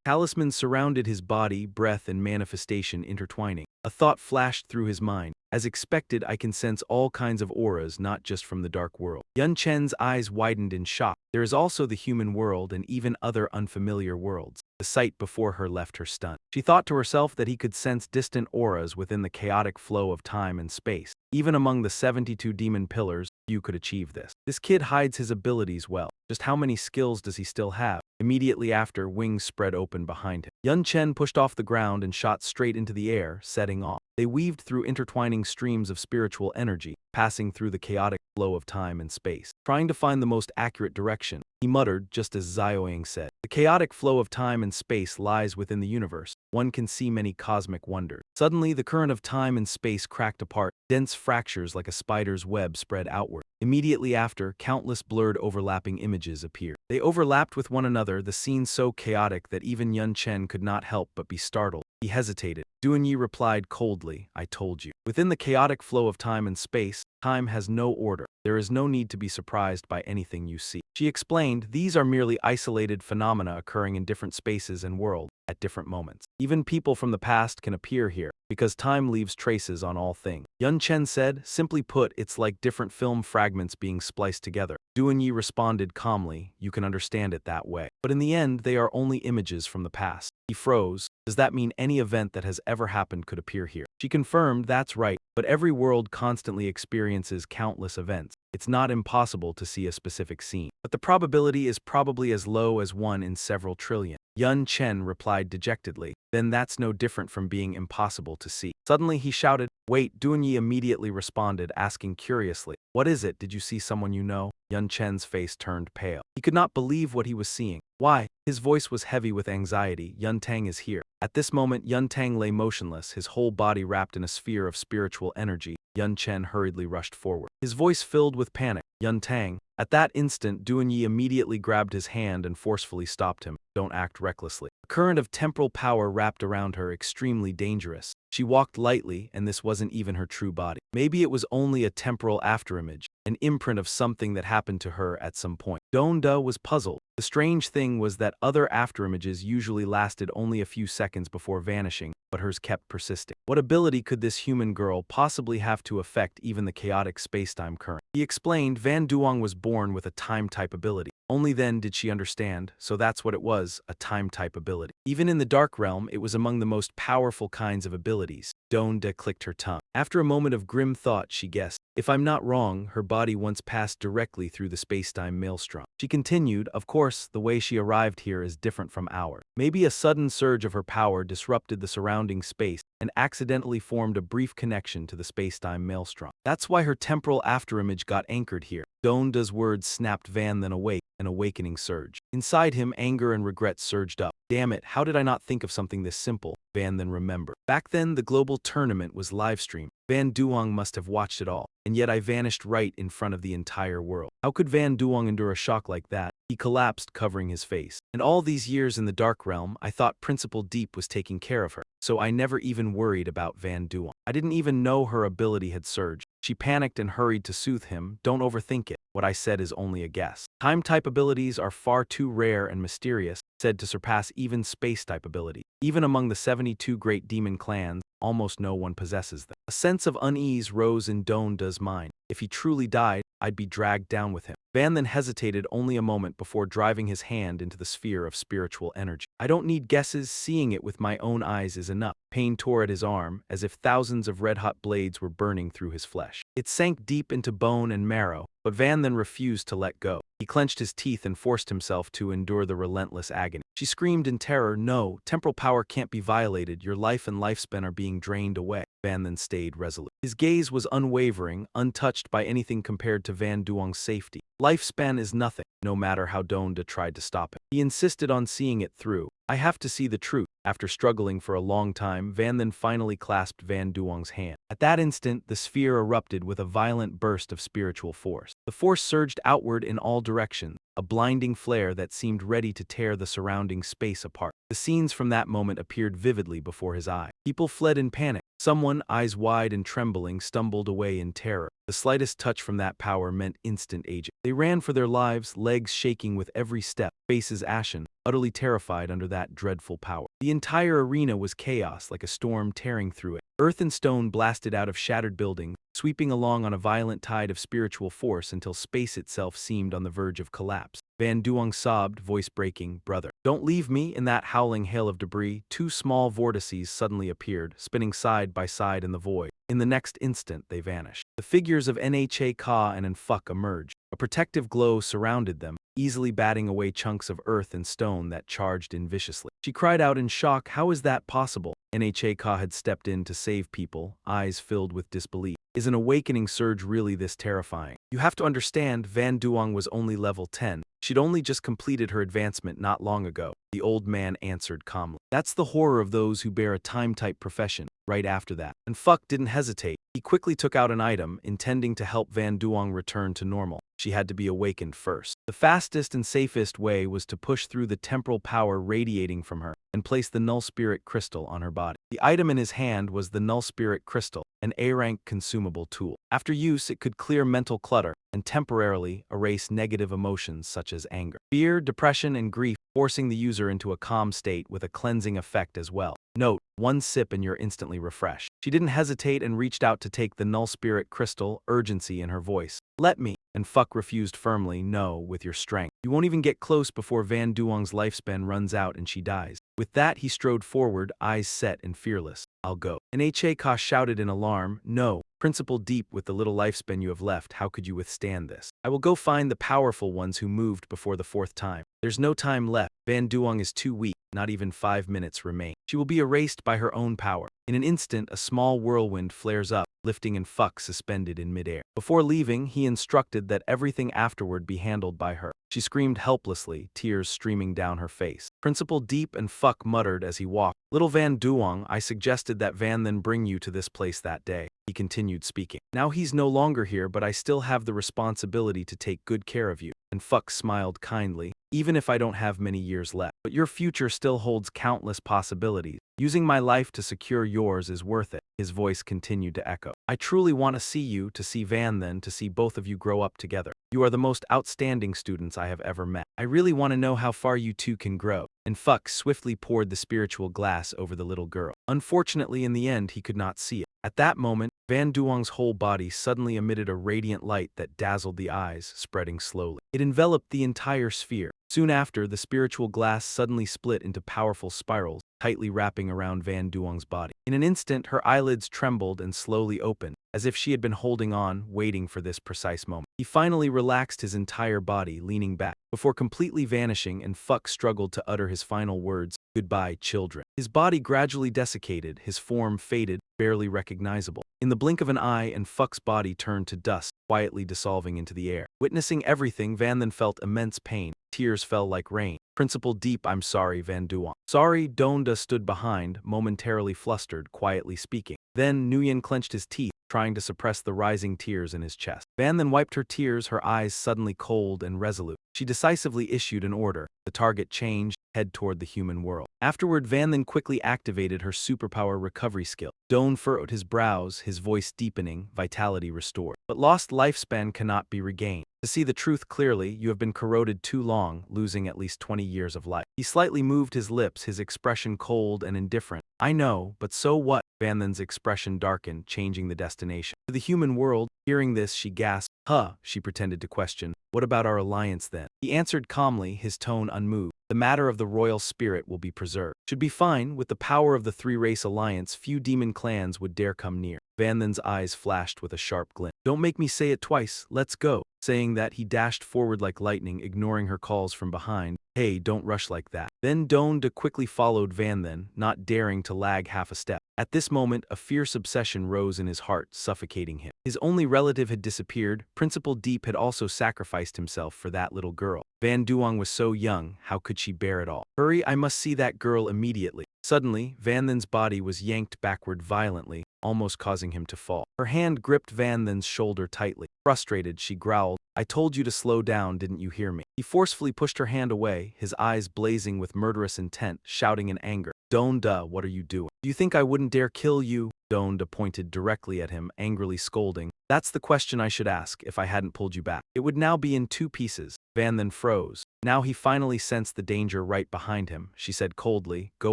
Talismans surrounded his body, breath and manifestation intertwining. A thought flashed through his mind. As expected, I can sense all kinds of auras, not just from the dark world. Yun Chen's eyes widened in shock. There is also the human world and even other unfamiliar worlds. The sight before her left her stunned. She thought to herself that he could sense distant auras within the chaotic flow of time and space. Even among the 72 demon pillars, few could achieve this. This kid hides his abilities well. Just how many skills does he still have? Immediately after, wings spread open behind him. Yun Chen pushed off the ground and shot straight into the air, setting off. They weaved through intertwining streams of spiritual energy, passing through the chaotic flow of time and space. Trying to find the most accurate direction, he muttered just as Zioying said. The chaotic flow of time and space lies within the universe. One can see many cosmic wonders. Suddenly, the current of time and space cracked apart. Dense fractures like a spider's web spread outward. Immediately after, countless blurred overlapping images appeared. They overlapped with one another, the scene so chaotic that even Yun Chen could not help but be startled. He hesitated. Duanyi replied coldly, I told you. Within the chaotic flow of time and space, time has no order. There is no need to be surprised by anything you see. She explained, these are merely isolated phenomena occurring in different spaces and worlds at different moments. Even people from the past can appear here, because time leaves traces on all things. Yun Chen said, simply put, it's like different film fragments being spliced together. Duanyi responded calmly, you can understand it that way. But in the end, they are only images from the past. He froze. Does that mean any event that has ever happened could appear here? She confirmed, that's right, but every world constantly experiences countless events. It's not impossible to see a specific scene, but the probability is probably as low as 1 in several trillion. Yun Chen replied dejectedly, then that's no different from being impossible to see. Suddenly he shouted, wait, Duanyi immediately responded, asking curiously, what is it? Did you see someone you know? Yun Chen's face turned pale. He could not believe what he was seeing. Why? His voice was heavy with anxiety. Yun Tang is here. At this moment, Yun Tang lay motionless, his whole body wrapped in a sphere of spiritual energy. Yun Chen hurriedly rushed forward. His voice filled with panic. Yun Tang. At that instant, Duanyi immediately grabbed his hand and forcefully stopped him. Don't act recklessly. A current of temporal power wrapped around her, extremely dangerous. She walked lightly, and this wasn't even her true body. Maybe it was only a temporal afterimage, an imprint of something that happened to her at some point. Donda was puzzled. The strange thing was that other afterimages usually lasted only a few seconds before vanishing, but hers kept persisting. What ability could this human girl possibly have to affect even the chaotic spacetime current? He explained Van Duong was born with a time-type ability. Only then did she understand, so that's what it was, a time-type ability. Even in the Dark Realm, it was among the most powerful kinds of abilities. Donda clicked her tongue. After a moment of grim thought, she guessed. If I'm not wrong, her body once passed directly through the spacetime maelstrom. She continued, of course, the way she arrived here is different from ours. Maybe a sudden surge of her power disrupted the surrounding space and accidentally formed a brief connection to the spacetime maelstrom. That's why her temporal afterimage got anchored here. Donda's words snapped Van then awake, an awakening surge. Inside him, anger and regret surged up. Damn it, how did I not think of something this simple? Van then remembered. Back then, the global tournament was live-streamed. Van Duong must have watched it all, and yet I vanished right in front of the entire world. How could Van Duong endure a shock like that? He collapsed, covering his face. And all these years in the Dark Realm, I thought Principal Deep was taking care of her, so I never even worried about Van Duong. I didn't even know her ability had surged. She panicked and hurried to soothe him. Don't overthink it. What I said is only a guess. Time-type abilities are far too rare and mysterious, said to surpass even space-type ability. Even among the 72 great demon clans, almost no one possesses them. A sense of unease rose in Donda's mind. If he truly died, I'd be dragged down with him. Van then hesitated only a moment before driving his hand into the sphere of spiritual energy. I don't need guesses, seeing it with my own eyes is enough. Pain tore at his arm, as if thousands of red-hot blades were burning through his flesh. It sank deep into bone and marrow, but Van then refused to let go. He clenched his teeth and forced himself to endure the relentless agony. She screamed in terror, no, temporal power can't be violated, your life and lifespan are being drained away. Van then stayed resolute. His gaze was unwavering, untouched by anything compared to Van Duong's safety. Lifespan is nothing, no matter how Donda tried to stop him. He insisted on seeing it through. I have to see the truth. After struggling for a long time, Van then finally clasped Van Duong's hand. At that instant, the sphere erupted with a violent burst of spiritual force. The force surged outward in all directions, a blinding flare that seemed ready to tear the surrounding space apart. The scenes from that moment appeared vividly before his eye. People fled in panic. Someone, eyes wide and trembling, stumbled away in terror. The slightest touch from that power meant instant aging. They ran for their lives, legs shaking with every step, faces ashen, utterly terrified under that dreadful power. The entire arena was chaos, like a storm tearing through it. Earth and stone blasted out of shattered buildings, sweeping along on a violent tide of spiritual force until space itself seemed on the verge of collapse. Van Duong sobbed, voice breaking, "Brother, don't leave me." In that howling hail of debris, two small vortices suddenly appeared, spinning side by side in the void. In the next instant, they vanished. The figures of Nha Ka and Enfuk emerged. A protective glow surrounded them, easily batting away chunks of earth and stone that charged in viciously. She cried out in shock, "How is that possible?" Nha Ka had stepped in to save people, eyes filled with disbelief. Is an awakening surge really this terrifying? You have to understand, Van Duong was only level 10. She'd only just completed her advancement not long ago. The old man answered calmly. That's the horror of those who bear a time-type profession. Right after that, and Fuck didn't hesitate. He quickly took out an item, intending to help Van Duong return to normal. She had to be awakened first. The fastest and safest way was to push through the temporal power radiating from her and place the Null Spirit Crystal on her body. The item in his hand was the Null Spirit Crystal, an A-rank consumable tool. After use, it could clear mental clutter and temporarily erase negative emotions such as anger, fear, depression, and grief, forcing the user into a calm state with a cleansing effect as well. Note, one sip and you're instantly refreshed. She didn't hesitate and reached out to take the Null Spirit Crystal, urgency in her voice. "Let me." And Fuck refused firmly, "No, with your strength. You won't even get close before Van Duong's lifespan runs out and she dies." With that, he strode forward, eyes set and fearless. "I'll go." And Ka shouted in alarm, "No. Principle deep with the little lifespan you have left, how could you withstand this? I will go find the powerful ones who moved before the fourth time. There's no time left. Van Duong is too weak, not even 5 minutes remain. She will be erased by her own power." In an instant, a small whirlwind flares up, lifting and Fuck suspended in midair. Before leaving, he instructed that everything afterward be handled by her. She screamed helplessly, tears streaming down her face. Principal Deep and Fuck muttered as he walked. "Little Van Duong, I suggested that Van then bring you to this place that day." He continued speaking. "Now he's no longer here, but I still have the responsibility to take good care of you." And Fuck smiled kindly. "Even if I don't have many years left, but your future still holds countless possibilities. Using my life to secure yours is worth it." His voice continued to echo. "I truly want to see you, to see Van then, to see both of you grow up together. You are the most outstanding students I have ever met. I really want to know how far you two can grow." And Fuck swiftly poured the spiritual glass over the little girl. Unfortunately, in the end, he could not see it. At that moment, Van Duong's whole body suddenly emitted a radiant light that dazzled the eyes, spreading slowly. It enveloped the entire sphere. Soon after, the spiritual glass suddenly split into powerful spirals, tightly wrapping around Van Duong's body. In an instant, her eyelids trembled and slowly opened, as if she had been holding on, waiting for this precise moment. He finally relaxed his entire body, leaning back, before completely vanishing, and Fuck struggled to utter his final words, "Goodbye, children." His body gradually desiccated, his form faded, barely recognizable. In the blink of an eye, and Fuck's body turned to dust, quietly dissolving into the air. Witnessing everything, Van then felt immense pain. Tears fell like rain. "Principal Deep, I'm sorry, Van Duong." "Sorry." Donda stood behind, momentarily flustered, quietly speaking. Then Nguyen clenched his teeth, trying to suppress the rising tears in his chest. Van then wiped her tears, her eyes suddenly cold and resolute. She decisively issued an order. The target changed, head toward the human world. Afterward, Van then quickly activated her superpower recovery skill. Doan furrowed his brows, his voice deepening, vitality restored. "But lost lifespan cannot be regained. To see the truth clearly, you have been corroded too long, losing at least 20 years of life." He slightly moved his lips, his expression cold and indifferent. "I know, but so what?" Van then's expression darkened, changing the destination. "To the human world." Hearing this, she gasped. "Huh," she pretended to question. "What about our alliance then?" He answered calmly, his tone unmoved. "The matter of the royal spirit will be preserved. Should be fine. With the power of the three-race alliance, few demon clans would dare come near." Van then's eyes flashed with a sharp glint. "Don't make me say it twice. Let's go." Saying that, he dashed forward like lightning, ignoring her calls from behind. "Hey, don't rush like that." Then Donda quickly followed Van then, not daring to lag half a step. At this moment, a fierce obsession rose in his heart, suffocating him. His only relative had disappeared. Principal Deep had also sacrificed himself for that little girl. Van Duong was so young, how could she bear it all? "Hurry, I must see that girl immediately." Suddenly, Van then's body was yanked backward violently, almost causing him to fall. Her hand gripped Van then's shoulder tightly. Frustrated, she growled, "I told you to slow down, didn't you hear me?" He forcefully pushed her hand away, his eyes blazing with murderous intent, shouting in anger, "Donda, what are you doing? Do you think I wouldn't dare kill you?" Donda pointed directly at him, angrily scolding. That's the question I should ask if I hadn't pulled you back. It would now be in 2 pieces. Van then froze. Now he finally sensed the danger right behind him. She said coldly, go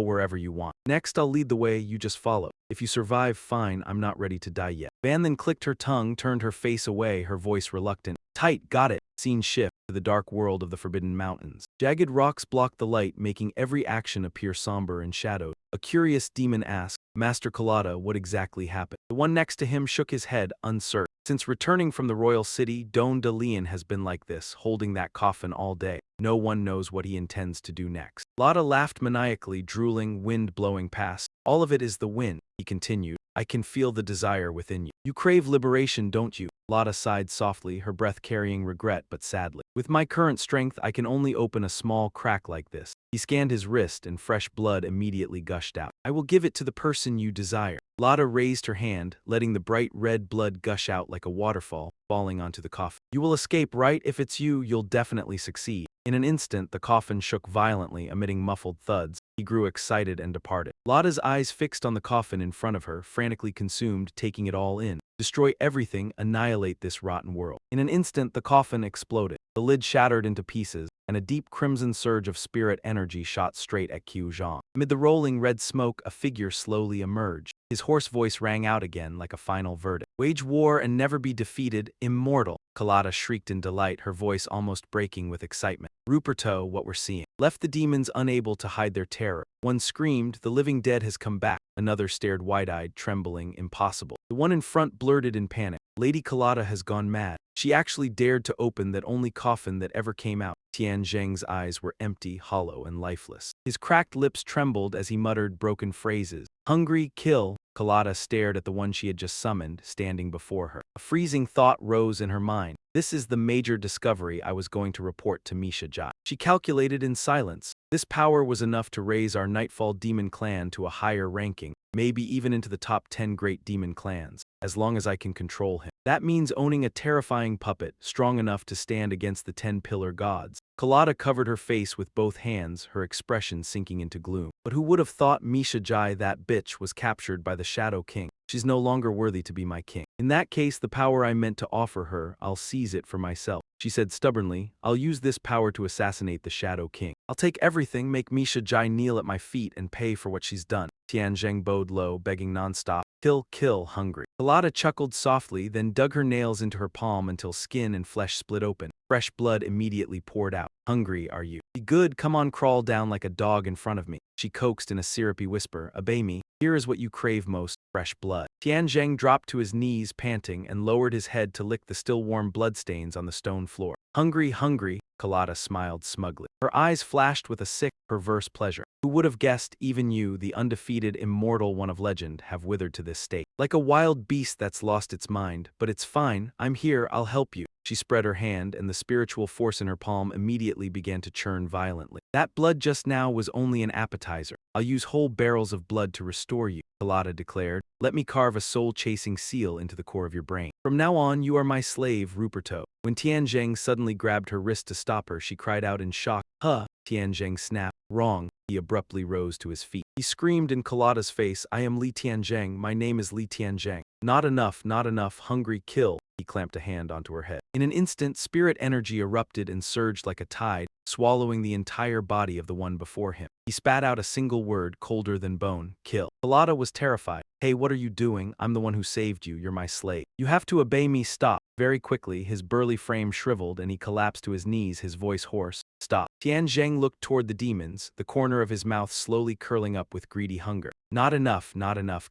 wherever you want. Next I'll lead the way, you just follow. If you survive, fine, I'm not ready to die yet. Van then clicked her tongue, turned her face away, her voice reluctant. Tight, got it. Scene shift to the dark world of the Forbidden Mountains. Jagged rocks blocked the light, making every action appear somber and shadowed. A curious demon asked, Master Colada, what exactly happened? The one next to him shook his head, uncertain. Since returning from the royal city, Don de Leon has been like this, holding that coffin all day. No one knows what he intends to do next. Lada laughed maniacally, drooling, wind blowing past. All of it is the wind, he continued. I can feel the desire within you. You crave liberation, don't you? Lada sighed softly, her breath carrying regret but sadly. With my current strength, I can only open a small crack like this. He scanned his wrist and fresh blood immediately gushed out. I will give it to the person you desire. Lada raised her hand, letting the bright red blood gush out like a waterfall, falling onto the coffin. You will escape, right? If it's you, you'll definitely succeed. In an instant, the coffin shook violently, emitting muffled thuds. He grew excited and departed. Lada's eyes fixed on the coffin in front of her, frantically consumed, taking it all in. Destroy everything, annihilate this rotten world. In an instant, the coffin exploded. The lid shattered into pieces, and a deep crimson surge of spirit energy shot straight at Qiu Zhang. Amid the rolling red smoke, a figure slowly emerged. His hoarse voice rang out again like a final verdict. Wage war and never be defeated, immortal. Colada shrieked in delight, her voice almost breaking with excitement. Ruperto, what we're seeing, left the demons unable to hide their terror. One screamed, the living dead has come back. Another stared wide-eyed, trembling, impossible. The one in front blurted in panic. Lady Colada has gone mad. She actually dared to open that only coffin that ever came out. Tian Zheng's eyes were empty, hollow, and lifeless. His cracked lips trembled as he muttered broken phrases. Hungry, kill. Colada stared at the one she had just summoned, standing before her. A freezing thought rose in her mind. This is the major discovery I was going to report to Misha Jai. She calculated in silence. This power was enough to raise our Nightfall demon clan to a higher ranking, maybe even into the top 10 great demon clans, as long as I can control him. That means owning a terrifying puppet, strong enough to stand against the 10 pillar gods. Colada covered her face with both hands, her expression sinking into gloom. But who would have thought Misha Jai, that bitch, was captured by the Shadow King? She's no longer worthy to be my king. In that case, the power I meant to offer her, I'll seize it for myself. She said stubbornly, I'll use this power to assassinate the Shadow King. I'll take everything, make Misha Jai kneel at my feet and pay for what she's done. Tian Zheng bowed low, begging nonstop. Kill, kill, hungry. Colada chuckled softly, then dug her nails into her palm until skin and flesh split open. Fresh blood immediately poured out. Hungry, are you? Be good, come on, crawl down like a dog in front of me. She coaxed in a syrupy whisper, obey me. Here is what you crave most, fresh blood. Tian Zheng dropped to his knees, panting, and lowered his head to lick the still warm bloodstains on the stone floor. Hungry, hungry, Colada smiled smugly. Her eyes flashed with a sick, perverse pleasure. Who would have guessed, even you, the undefeated, immortal one of legend, have withered to this state? Like a wild beast that's lost its mind, but it's fine, I'm here, I'll help you. She spread her hand, and the spiritual force in her palm immediately began to churn violently. That blood just now was only an appetizer. I'll use whole barrels of blood to restore you, Colada declared. Let me carve a soul-chasing seal into the core of your brain. From now on, you are my slave, Ruperto. When Tian Zheng suddenly grabbed her wrist to stop her, she cried out in shock. Huh? Tian Zheng snapped. Wrong. He abruptly rose to his feet. He screamed in Colada's face, I am Li Tianzheng, my name is Li Tianzheng. Not enough, hungry, kill. He clamped a hand onto her head. In an instant, spirit energy erupted and surged like a tide, swallowing the entire body of the one before him. He spat out a single word, colder than bone, kill. Colada was terrified. Hey, what are you doing? I'm the one who saved you, you're my slave. You have to obey me, stop. Very quickly, his burly frame shriveled and he collapsed to his knees, his voice hoarse. Stop. Tian Zheng looked toward the demons, the corner of his mouth slowly curling up with greedy hunger. Not enough,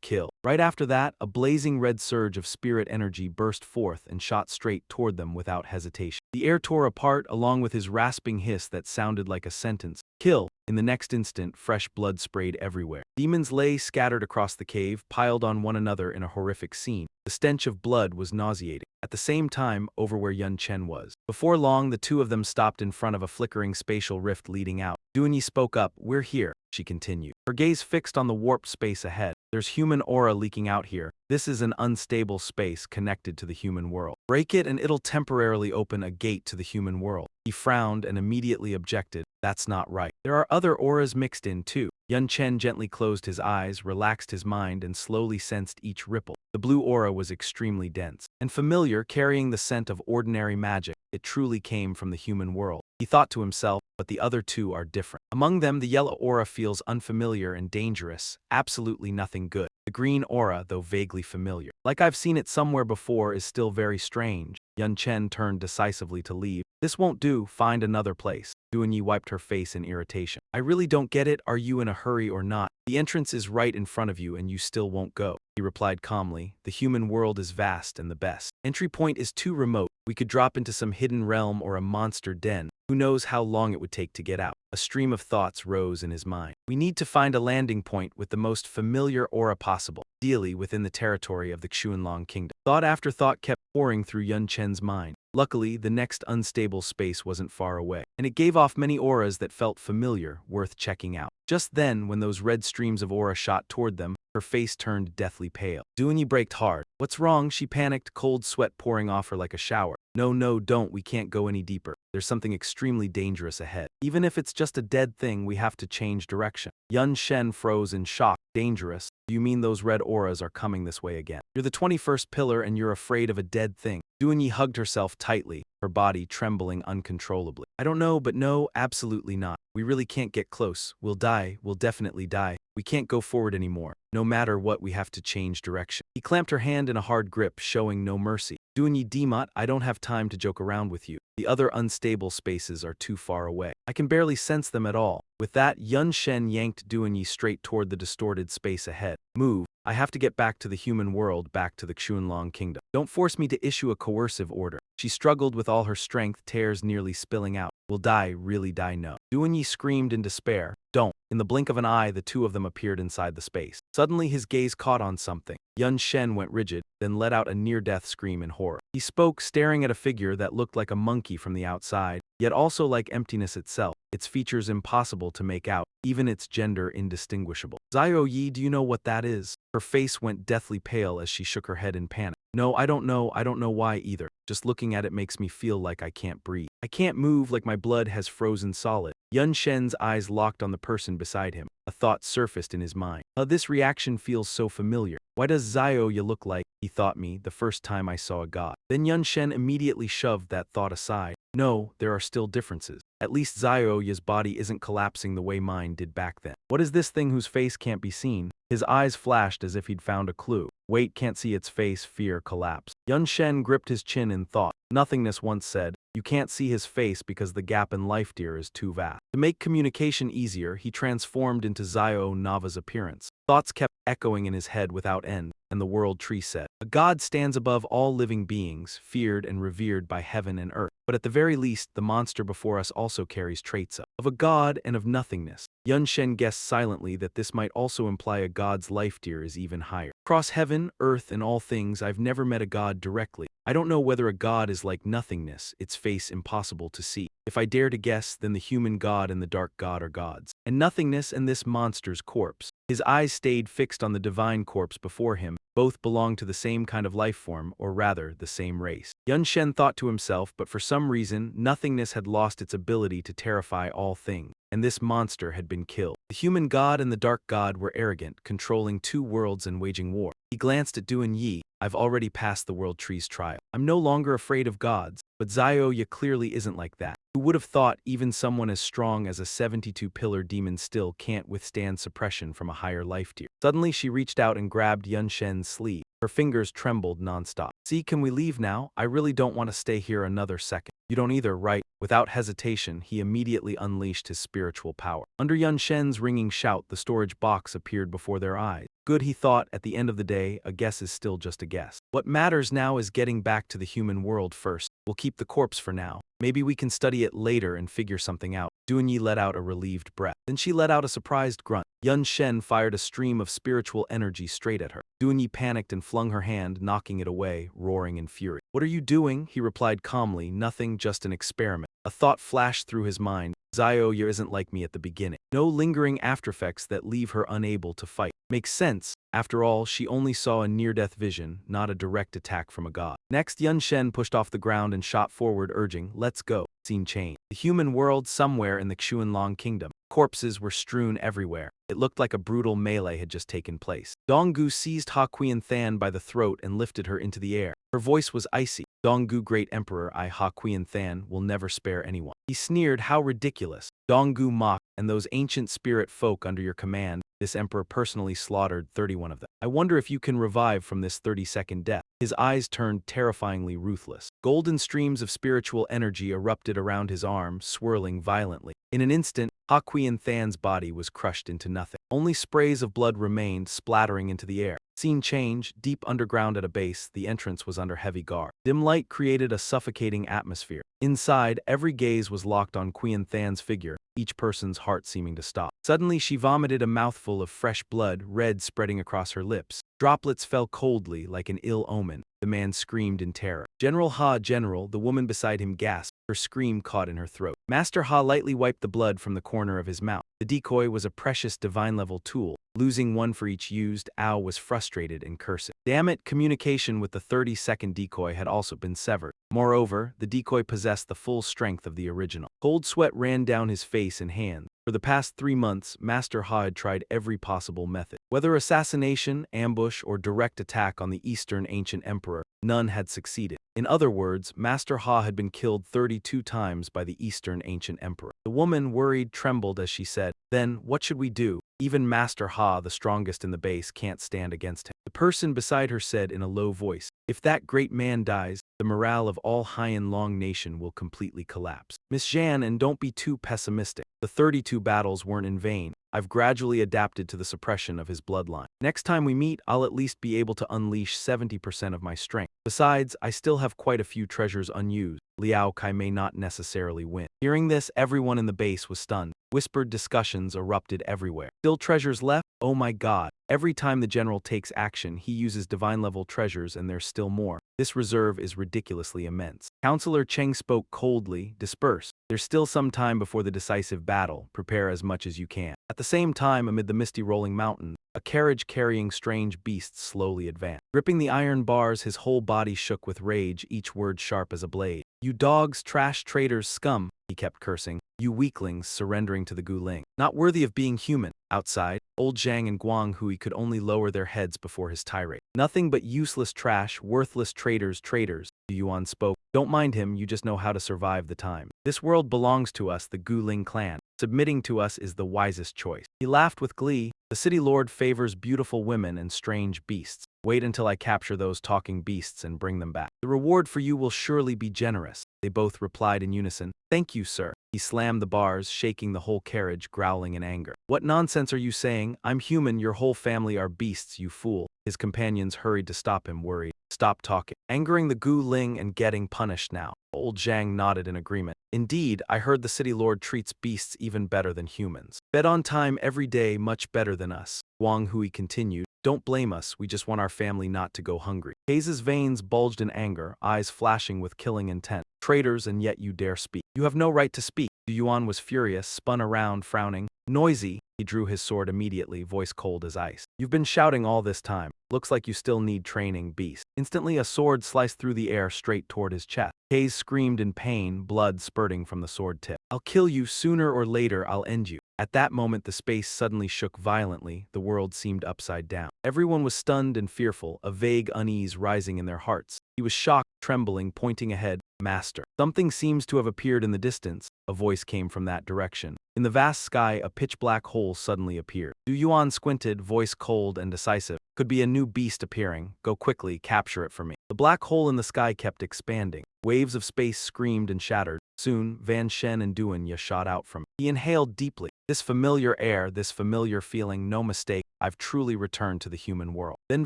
kill. Right after that, a blazing red surge of spirit energy burst forth and shot straight toward them without hesitation. The air tore apart along with his rasping hiss that sounded like a sentence. Kill. In the next instant, fresh blood sprayed everywhere. Demons lay scattered across the cave, piled on one another in a horrific scene. The stench of blood was nauseating. At the same time, over where Yun Chen was. Before long, the two of them stopped in front of a flickering spatial rift leading out. Duanyi spoke up, we're here, she continued. Her gaze fixed on the warped space ahead. There's human aura leaking out here. This is an unstable space connected to the human world. Break it and it'll temporarily open a gate to the human world. He frowned and immediately objected. That's not right. There are other auras mixed in too. Yun Chen gently closed his eyes, relaxed his mind, and slowly sensed each ripple. The blue aura was extremely dense and familiar, carrying the scent of ordinary magic. It truly came from the human world. He thought to himself, but the other two are different. Among them, the yellow aura feels unfamiliar and dangerous, absolutely nothing good. The green aura, though vaguely familiar, like I've seen it somewhere before, is still very strange. Yun Chen turned decisively to leave. This won't do, find another place. Duanyi wiped her face in irritation. I really don't get it, are you in a hurry or not? The entrance is right in front of you and you still won't go. He replied calmly, the human world is vast and the best. Entry point is too remote. We could drop into some hidden realm or a monster den. Who knows how long it would take to get out? A stream of thoughts rose in his mind. We need to find a landing point with the most familiar aura possible, ideally within the territory of the Xuanlong kingdom. Thought after thought kept pouring through Yun Chen's mind. Luckily, the next unstable space wasn't far away, and it gave off many auras that felt familiar, worth checking out. Just then, when those red streams of aura shot toward them, her face turned deathly pale. Duanyi braked hard. What's wrong? She panicked, cold sweat pouring off her like a shower. No, don't, we can't go any deeper. There's something extremely dangerous ahead. Even if it's just a dead thing, we have to change direction. Yun Shen froze in shock. Dangerous? Do you mean those red auras are coming this way again? You're the 21st pillar and you're afraid of a dead thing. Duanyi hugged herself tightly, her body trembling uncontrollably. I don't know, but no, absolutely not. We really can't get close. We'll die. We'll definitely die. We can't go forward anymore. No matter what, we have to change direction. He clamped her hand in a hard grip, showing no mercy. Duanyi Dimot, I don't have time to joke around with you. The other unstable spaces are too far away. I can barely sense them at all. With that, Yun Shen yanked Duanyi straight toward the distorted space ahead. Move. I have to get back to the human world, back to the Xuanlong kingdom. Don't force me to issue a coercive order. She struggled with all her strength, tears nearly spilling out. Will die, really die, no. Duanyi screamed in despair. Don't. In the blink of an eye, the two of them appeared inside the space. Suddenly, his gaze caught on something. Yun Shen went rigid, then let out a near-death scream in horror. He spoke, staring at a figure that looked like a monkey from the outside, yet also like emptiness itself, its features impossible to make out, even its gender indistinguishable. Zio Yi, do you know what that is? Her face went deathly pale as she shook her head in panic. No, I don't know why either. Just looking at it makes me feel like I can't breathe. I can't move, like my blood has frozen solid. Yun Shen's eyes locked on the person beside him. A thought surfaced in his mind. This reaction feels so familiar. Why does Zioya look like, he thought me, the first time I saw a god? Then Yun Shen immediately shoved that thought aside. No, there are still differences. At least Zioya's body isn't collapsing the way mine did back then. What is this thing whose face can't be seen? His eyes flashed as if he'd found a clue. Wait, can't see its face, fear collapse. Yun Shen gripped his chin in thought. Nothingness once said, you can't see his face because the gap in life deer is too vast. To make communication easier, he transformed into Zio Nava's appearance. Thoughts kept echoing in his head without end, and the world tree said, a god stands above all living beings, feared and revered by heaven and earth. But at the very least, the monster before us also carries traits of a god and of nothingness. Yun Shen guessed silently that this might also imply a god's life deer is even higher. Across heaven, earth, and all things, I've never met a god directly. I don't know whether a god is like nothingness, its face impossible to see. If I dare to guess, then the human god and the dark god are gods, and nothingness and this monster's corpse. His eyes stayed fixed on the divine corpse before him. Both belong to the same kind of life form, or rather, the same race. Yun Shen thought to himself, but for some reason, nothingness had lost its ability to terrify all things, and this monster had been killed. The human god and the dark god were arrogant, controlling two worlds and waging war. He glanced at Duanyi. I've already passed the world tree's trial. I'm no longer afraid of gods, but Zioya clearly isn't like that. Who would have thought even someone as strong as a 72-pillar demon still can't withstand suppression from a higher life tier? Suddenly she reached out and grabbed Yun Shen's sleeve. Her fingers trembled nonstop. See, can we leave now? I really don't want to stay here another second. You don't either, right? Without hesitation, he immediately unleashed his spiritual power. Under Yun Shen's ringing shout, the storage box appeared before their eyes. Good, he thought, at the end of the day, a guess is still just a guess. What matters now is getting back to the human world first. We'll keep the corpse for now. Maybe we can study it later and figure something out. Duanyi let out a relieved breath. Then she let out a surprised grunt. Yun Shen fired a stream of spiritual energy straight at her. Duanyi panicked and flung her hand, knocking it away, roaring in fury. What are you doing? He replied calmly, nothing, just an experiment. A thought flashed through his mind. Zioya isn't like me at the beginning. No lingering aftereffects that leave her unable to fight. Makes sense. After all, she only saw a near-death vision, not a direct attack from a god. Next, Yun Shen pushed off the ground and shot forward, urging, let's go. Scene change. The human world somewhere in the Xuanlong kingdom. Corpses were strewn everywhere. It looked like a brutal melee had just taken place. Donggu seized Ha Qianthan by the throat and lifted her into the air. Her voice was icy. Donggu, great emperor, I Ha Qianthan will never spare anyone. He sneered, how ridiculous. Donggu mocked, and those ancient spirit folk under your command, this emperor personally slaughtered 31 of them. I wonder if you can revive from this 30-second death. His eyes turned terrifyingly ruthless. Golden streams of spiritual energy erupted around his arm, swirling violently. In an instant, Ha Qianthan's body was crushed into nothing. Only sprays of blood remained, splattering into the air. Scene change, deep underground at a base, the entrance was under heavy guard. Dim light created a suffocating atmosphere. Inside, every gaze was locked on Qianthan's figure, each person's heart seeming to stop. Suddenly she vomited a mouthful of fresh blood, red spreading across her lips. Droplets fell coldly like an ill omen. The man screamed in terror. General Ha, General, the woman beside him gasped, her scream caught in her throat. Master Ha lightly wiped the blood from the corner of his mouth. The decoy was a precious divine-level tool. Losing one for each used, Ao was frustrated and cursing. Damn it, communication with the 30-second decoy had also been severed. Moreover, the decoy possessed the full strength of the original. Cold sweat ran down his face and hands. For the past 3 months, Master Ha had tried every possible method. Whether assassination, ambush, or direct attack on the Eastern Ancient Emperor, none had succeeded. In other words, Master Ha had been killed 32 times by the Eastern Ancient Emperor. The woman, worried, trembled as she said, "Then, what should we do? Even Master Ha, the strongest in the base, can't stand against him." The person beside her said in a low voice, "If that great man dies, the morale of all Haiyan Long Nation will completely collapse. Miss Zhan, and don't be too pessimistic. The 32 battles weren't in vain. I've gradually adapted to the suppression of his bloodline. Next time we meet, I'll at least be able to unleash 70% of my strength. Besides, I still have quite a few treasures unused. Liao Kai may not necessarily win." Hearing this, everyone in the base was stunned. Whispered discussions erupted everywhere. Still treasures left? Oh my god. Every time the general takes action, he uses divine-level treasures and there's still more. This reserve is ridiculously immense. Counselor Cheng spoke coldly, "Disperse. There's still some time before the decisive battle. Prepare as much as you can." At the same time, amid the misty rolling mountain, a carriage carrying strange beasts slowly advanced. Gripping the iron bars, his whole body shook with rage, each word sharp as a blade. "You dogs, trash, traitors, scum," he kept cursing. "You weaklings surrendering to the Guling. Not worthy of being human." Outside, old Zhang and Guang Hui could only lower their heads before his tirade. "Nothing but useless trash, worthless traitors, traitors," Yuan spoke. "Don't mind him, you just know how to survive the time. This world belongs to us, the Guling clan. Submitting to us is the wisest choice." He laughed with glee. "The city lord favors beautiful women and strange beasts. Wait until I capture those talking beasts and bring them back. The reward for you will surely be generous." They both replied in unison, "Thank you, sir." He slammed the bars, shaking the whole carriage, growling in anger. "What nonsense are you saying? I'm human, your whole family are beasts, you fool." His companions hurried to stop him, worried. "Stop talking. Angering the Gu Ling and getting punished now." Old Zhang nodded in agreement. "Indeed, I heard the city lord treats beasts even better than humans. Bed on time every day, much better than us." Wang Hui continued, "Don't blame us, we just want our family not to go hungry." Hayes's veins bulged in anger, eyes flashing with killing intent. "Traitors, and yet you dare speak. You have no right to speak." Yuan was furious, spun around, frowning. "Noisy." He drew his sword immediately, voice cold as ice. "You've been shouting all this time. Looks like you still need training, beast." Instantly, a sword sliced through the air straight toward his chest. Hayes screamed in pain, blood spurting from the sword tip. "I'll kill you, sooner or later I'll end you." At that moment, the space suddenly shook violently, the world seemed upside down. Everyone was stunned and fearful, a vague unease rising in their hearts. He was shocked, trembling, pointing ahead. "Master." Something seems to have appeared in the distance. A voice came from that direction. In the vast sky, a pitch-black hole suddenly appeared. Du Yuan squinted, voice cold and decisive. "Could be a new beast appearing. Go quickly, capture it for me." The black hole in the sky kept expanding. Waves of space screamed and shattered. Soon, Van Shen and Duanya shot out from it. He inhaled deeply. This familiar air, this familiar feeling, no mistake, I've truly returned to the human world. Then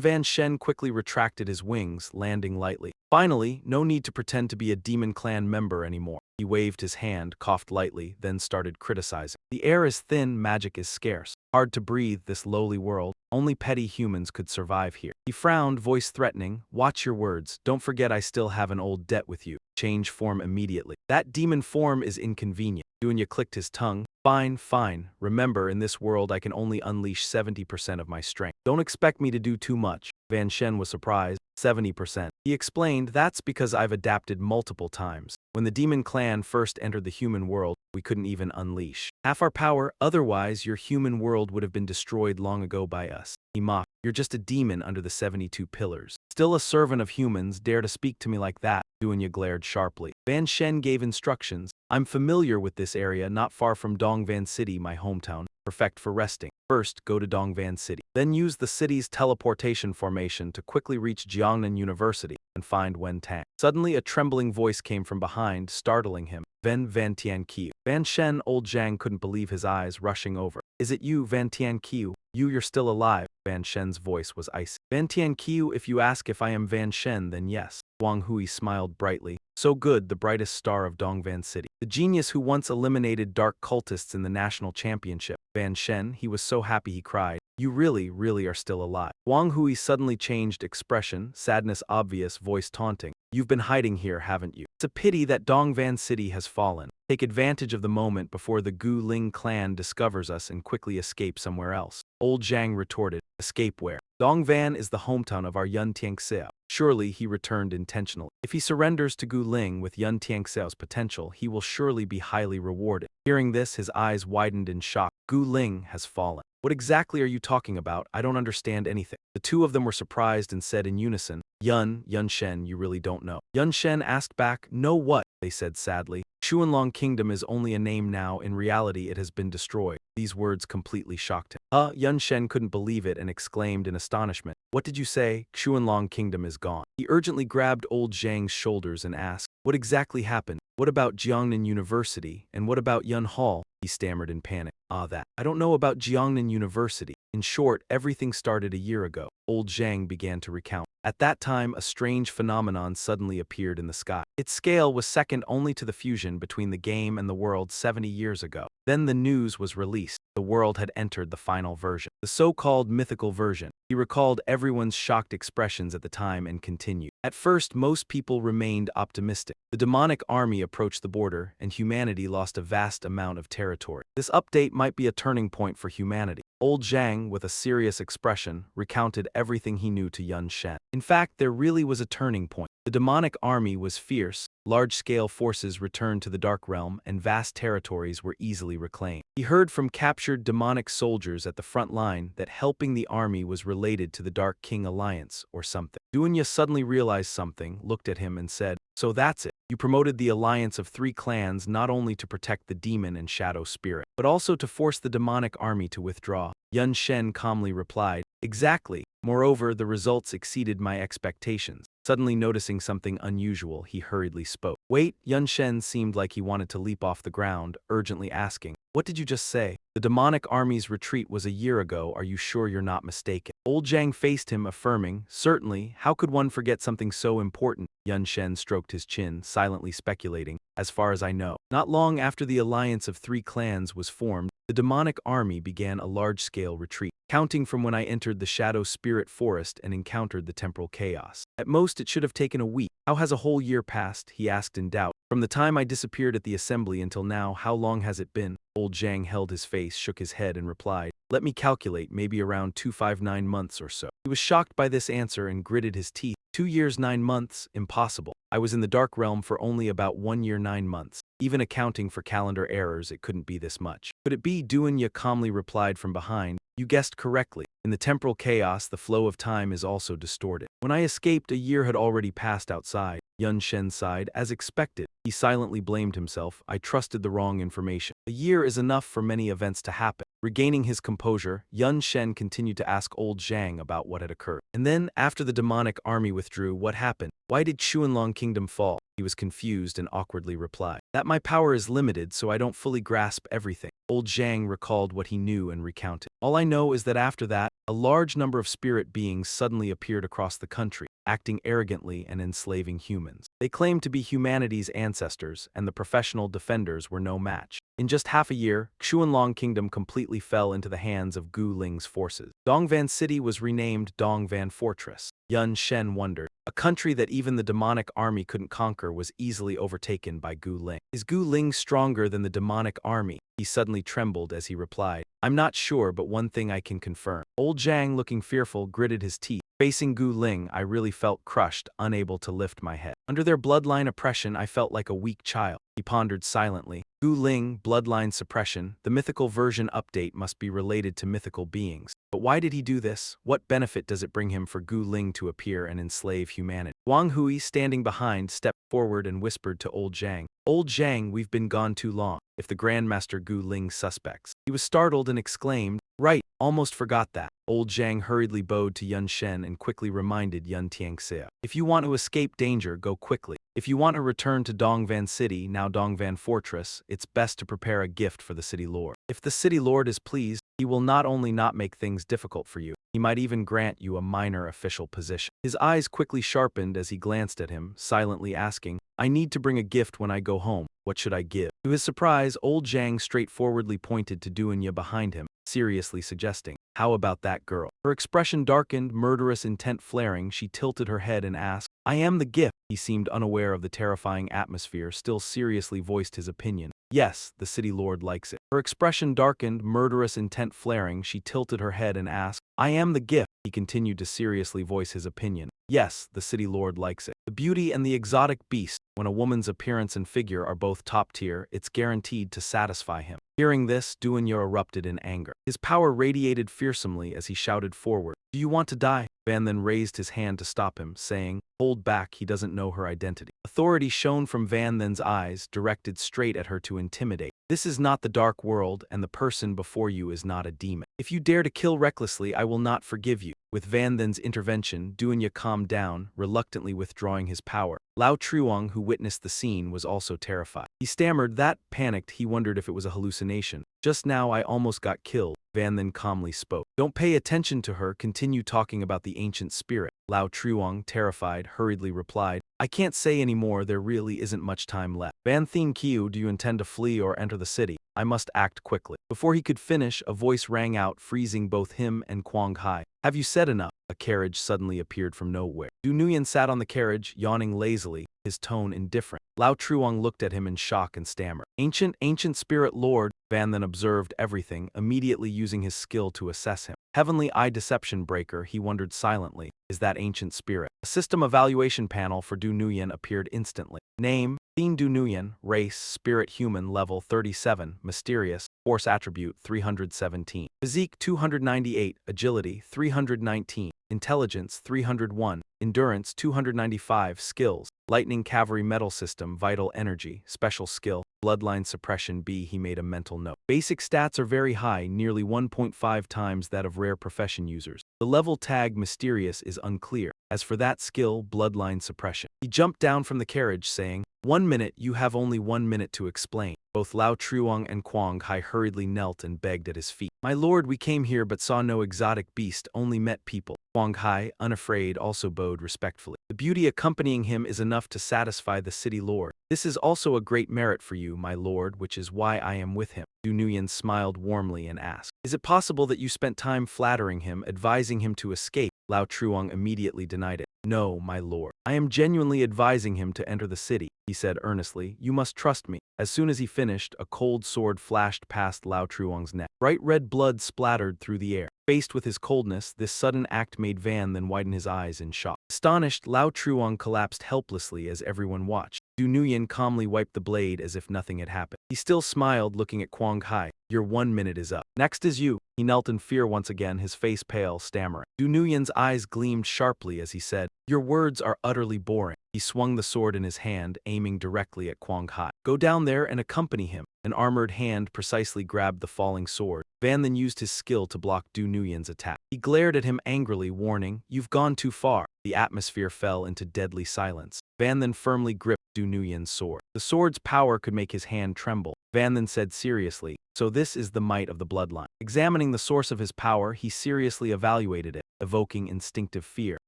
Van Shen quickly retracted his wings, landing lightly. Finally, no need to pretend to be a Demon Clan member anymore. He waved his hand, coughed lightly, then started criticizing. "The air is thin, magic is scarce. Hard to breathe, this lowly world. Only petty humans could survive here." He frowned, voice threatening. "Watch your words. Don't forget I still have an old debt with you. Change form immediately." "That demon form is inconvenient." Dunya clicked his tongue. "Fine, fine. Remember, in this world I can only unleash 70% of my strength. Don't expect me to do too much." Van Shen was surprised. 70%. He explained, that's because I've adapted multiple times. When the demon clan first entered the human world, we couldn't even unleash half our power, otherwise your human world would have been destroyed long ago by us. He mocked, you're just a demon under the 72 pillars. Still a servant of humans, dare to speak to me like that? Duanya glared sharply. Van Shen gave instructions. I'm familiar with this area not far from Dongvan City, my hometown. Perfect for resting. First, go to Dongvan City. Then use the city's teleportation formation to quickly reach Jiangnan University and find Wen Tang. Suddenly, a trembling voice came from behind, startling him. Van Tian Qiu. Van Shen, old Zhang couldn't believe his eyes rushing over. Is it you, Van Tian Qiu? You're still alive. Van Shen's voice was icy. Van Tian Qiu, if you ask if I am Van Shen, then yes. Wang Hui smiled brightly. So good, the brightest star of Dongvan City. The genius who once eliminated dark cultists in the national championship. Van Shen, he was so happy he cried. You really are still alive. Wang Hui suddenly changed expression, sadness obvious, voice taunting. You've been hiding here, haven't you? It's a pity that Dongvan City has fallen. Take advantage of the moment before the Gu Ling clan discovers us and quickly escape somewhere else. Old Zhang retorted, escape where? Dongvan is the hometown of our Yun Tianxiao. Surely he returned intentionally. If he surrenders to Gu Ling with Yun Tianxiao's potential, he will surely be highly rewarded. Hearing this, his eyes widened in shock. Gu Ling has fallen. What exactly are you talking about? I don't understand anything. The two of them were surprised and said in unison, Yun Shen, you really don't know. Yun Shen asked back, know what? They said sadly. Xuanlong Kingdom is only a name now, in reality it has been destroyed. These words completely shocked him. Yun Shen couldn't believe it and exclaimed in astonishment. What did you say? Xuanlong Kingdom is gone. He urgently grabbed old Zhang's shoulders and asked, what exactly happened? What about Jiangnan University? And what about Yun Hall? He stammered in panic. That. I don't know about Jiangnan University. In short, everything started a year ago. Old Zhang began to recount. At that time, a strange phenomenon suddenly appeared in the sky. Its scale was second only to the fusion between the game and the world 70 years ago. Then the news was released. The world had entered the final version, the so-called mythical version. He recalled everyone's shocked expressions at the time and continued. At first, most people remained optimistic. The demonic army approached the border, and humanity lost a vast amount of territory. This update might be a turning point for humanity. Old Zhang, with a serious expression, recounted everything he knew to Yun Shen. In fact, there really was a turning point. The demonic army was fierce, large-scale forces returned to the Dark Realm, and vast territories were easily reclaimed. He heard from captured demonic soldiers at the front line that helping the army was related to the Dark King Alliance or something. Duanya suddenly realized something, looked at him and said, so that's it. You promoted the alliance of 3 clans not only to protect the demon and shadow spirit, but also to force the demonic army to withdraw. Yun Shen calmly replied, exactly. Moreover, the results exceeded my expectations. Suddenly noticing something unusual, he hurriedly spoke. Wait, Yun Shen seemed like he wanted to leap off the ground, urgently asking, what did you just say? The demonic army's retreat was a year ago, are you sure you're not mistaken? Old Zhang faced him, affirming, certainly, how could one forget something so important? Yun Shen stroked his chin, silently speculating, as far as I know. Not long after the alliance of 3 clans was formed, the demonic army began a large-scale retreat, counting from when I entered the Shadow Spirit Forest and encountered the temporal chaos. At most, it should have taken a week. How has a whole year passed? He asked in doubt. From the time I disappeared at the assembly until now, how long has it been? Old Zhang held his face, shook his head, and replied, let me calculate, maybe around 259 months or so. He was shocked by this answer and gritted his teeth. 2 years 9 months? Impossible. I was in the Dark Realm for only about 1 year 9 months. Even accounting for calendar errors, it couldn't be this much. Could it be? Duanya calmly replied from behind. You guessed correctly. In the temporal chaos, the flow of time is also distorted. When I escaped, a year had already passed outside. Yun Shen sighed, as expected. He silently blamed himself. I trusted the wrong information. A year is enough for many events to happen. Regaining his composure, Yun Shen continued to ask old Zhang about what had occurred. And then, after the demonic army withdrew, what happened? Why did Xuanlong Kingdom fall? He was confused and awkwardly replied, that my power is limited, so I don't fully grasp everything. Old Zhang recalled what he knew and recounted. All I know is that after that, a large number of spirit beings suddenly appeared across the country, acting arrogantly and enslaving humans. They claimed to be humanity's ancestors, and the professional defenders were no match. In just half a year, Xuanlong Kingdom completely fell into the hands of Gu Ling's forces. Dongvan City was renamed Dongvan Fortress. Yun Shen wondered. A country that even the demonic army couldn't conquer was easily overtaken by Gu Ling. Is Gu Ling stronger than the demonic army? He suddenly trembled as he replied, I'm not sure, but one thing I can confirm. Old Zhang, looking fearful, gritted his teeth. Facing Gu Ling, I really felt crushed, unable to lift my head. Under their bloodline oppression, I felt like a weak child. He pondered silently. Gu Ling, bloodline suppression, the mythical version update must be related to mythical beings. But why did he do this? What benefit does it bring him for Gu Ling to appear and enslave humanity? Wang Hui, standing behind, stepped forward and whispered to Old Zhang. Old Zhang, we've been gone too long. If the Grandmaster Gu Ling suspects. He was startled and exclaimed, right, almost forgot that. Old Zhang hurriedly bowed to Yun Shen and quickly reminded Yun Tianxia. If you want to escape danger, go quickly. If you want to return to Dongvan City, now Dongvan Fortress, it's best to prepare a gift for the city lord. If the city lord is pleased, he will not only not make things difficult for you, he might even grant you a minor official position. His eyes quickly sharpened as he glanced at him, silently asking, I need to bring a gift when I go home. What should I give? To his surprise, Old Zhang straightforwardly pointed to Duanya behind him, seriously suggesting, how about that girl? Her expression darkened, murderous intent flaring, she tilted her head and asked, I am the gift. He seemed unaware of the terrifying atmosphere, still seriously voiced his opinion. Yes, the city lord likes it. Her expression darkened, murderous intent flaring, she tilted her head and asked, I am the gift. He continued to seriously voice his opinion. Yes, the city lord likes it. The beauty and the exotic beast, when a woman's appearance and figure are both top tier, it's guaranteed to satisfy him. Hearing this, Duanya erupted in anger. His power radiated fearsomely as he shouted forward. Do you want to die? Van then raised his hand to stop him, saying, hold back, he doesn't know her identity. Authority shone from Van Then's eyes, directed straight at her to intimidate. This is not the dark world, and the person before you is not a demon. If you dare to kill recklessly, I will not forgive you. With Van Then's intervention, Duanya calmed down, reluctantly withdrawing his power. Lao Truong, who witnessed the scene, was also terrified. He stammered that, panicked, he wondered if it was a hallucination. Just now I almost got killed. Van then calmly spoke. Don't pay attention to her, continue talking about the ancient spirit. Lao Truong, terrified, hurriedly replied, I can't say any more, there really isn't much time left. Van Thien Kiu, do you intend to flee or enter the city? I must act quickly. Before he could finish, a voice rang out, freezing both him and Quang Hai. Have you said enough? A carriage suddenly appeared from nowhere. Du Nuyen sat on the carriage, yawning lazily, his tone indifferent. Lao Truong looked at him in shock and stammered. Ancient spirit lord. Van then observed everything, immediately using his skill to assess him. Heavenly Eye Deception Breaker, he wondered silently, is that ancient spirit? A system evaluation panel for Du Nuyen appeared instantly. Name, Thien Du Nuyen, race, spirit human, level 37, mysterious, force attribute 317, physique 298, agility 319, intelligence 301, endurance 295, skills, lightning cavalry metal system, vital energy, special skill, bloodline suppression B. He made a mental note. Basic stats are very high, nearly 1.5 times that of rare profession users. The level tag mysterious is unclear. As for that skill, bloodline suppression. He jumped down from the carriage saying, 1 minute, you have only 1 minute to explain. Both Lao Truong and Quang Hai hurriedly knelt and begged at his feet. My lord, we came here but saw no exotic beast, only met people. Quang Hai, unafraid, also bowed respectfully. The beauty accompanying him is enough to satisfy the city lord. This is also a great merit for you, my lord, which is why I am with him. Du Nuyen smiled warmly and asked, is it possible that you spent time flattering him, advising him to escape? Lao Truong immediately denied it. No, my lord. I am genuinely advising him to enter the city, he said earnestly. You must trust me. As soon as he finished, a cold sword flashed past Lao Truong's neck. Bright red blood splattered through the air. Faced with his coldness, this sudden act made Van then widen his eyes in shock. Astonished, Lao Truong collapsed helplessly as everyone watched. Du Nuyen calmly wiped the blade as if nothing had happened. He still smiled, looking at Quang Hai. Your 1 minute is up. Next is you. He knelt in fear once again, his face pale, stammering. Du Nuyen's eyes gleamed sharply as he said, your words are utterly boring. He swung the sword in his hand, aiming directly at Quang Hai. Go down there and accompany him. An armored hand precisely grabbed the falling sword. Van then used his skill to block Du Nuyen's attack. He glared at him angrily, warning, you've gone too far. The atmosphere fell into deadly silence. Van then firmly gripped Du Nuyen's sword. The sword's power could make his hand tremble. Van then said seriously, so this is the might of the bloodline. Examining the source of his power, he seriously evaluated it, evoking instinctive fear.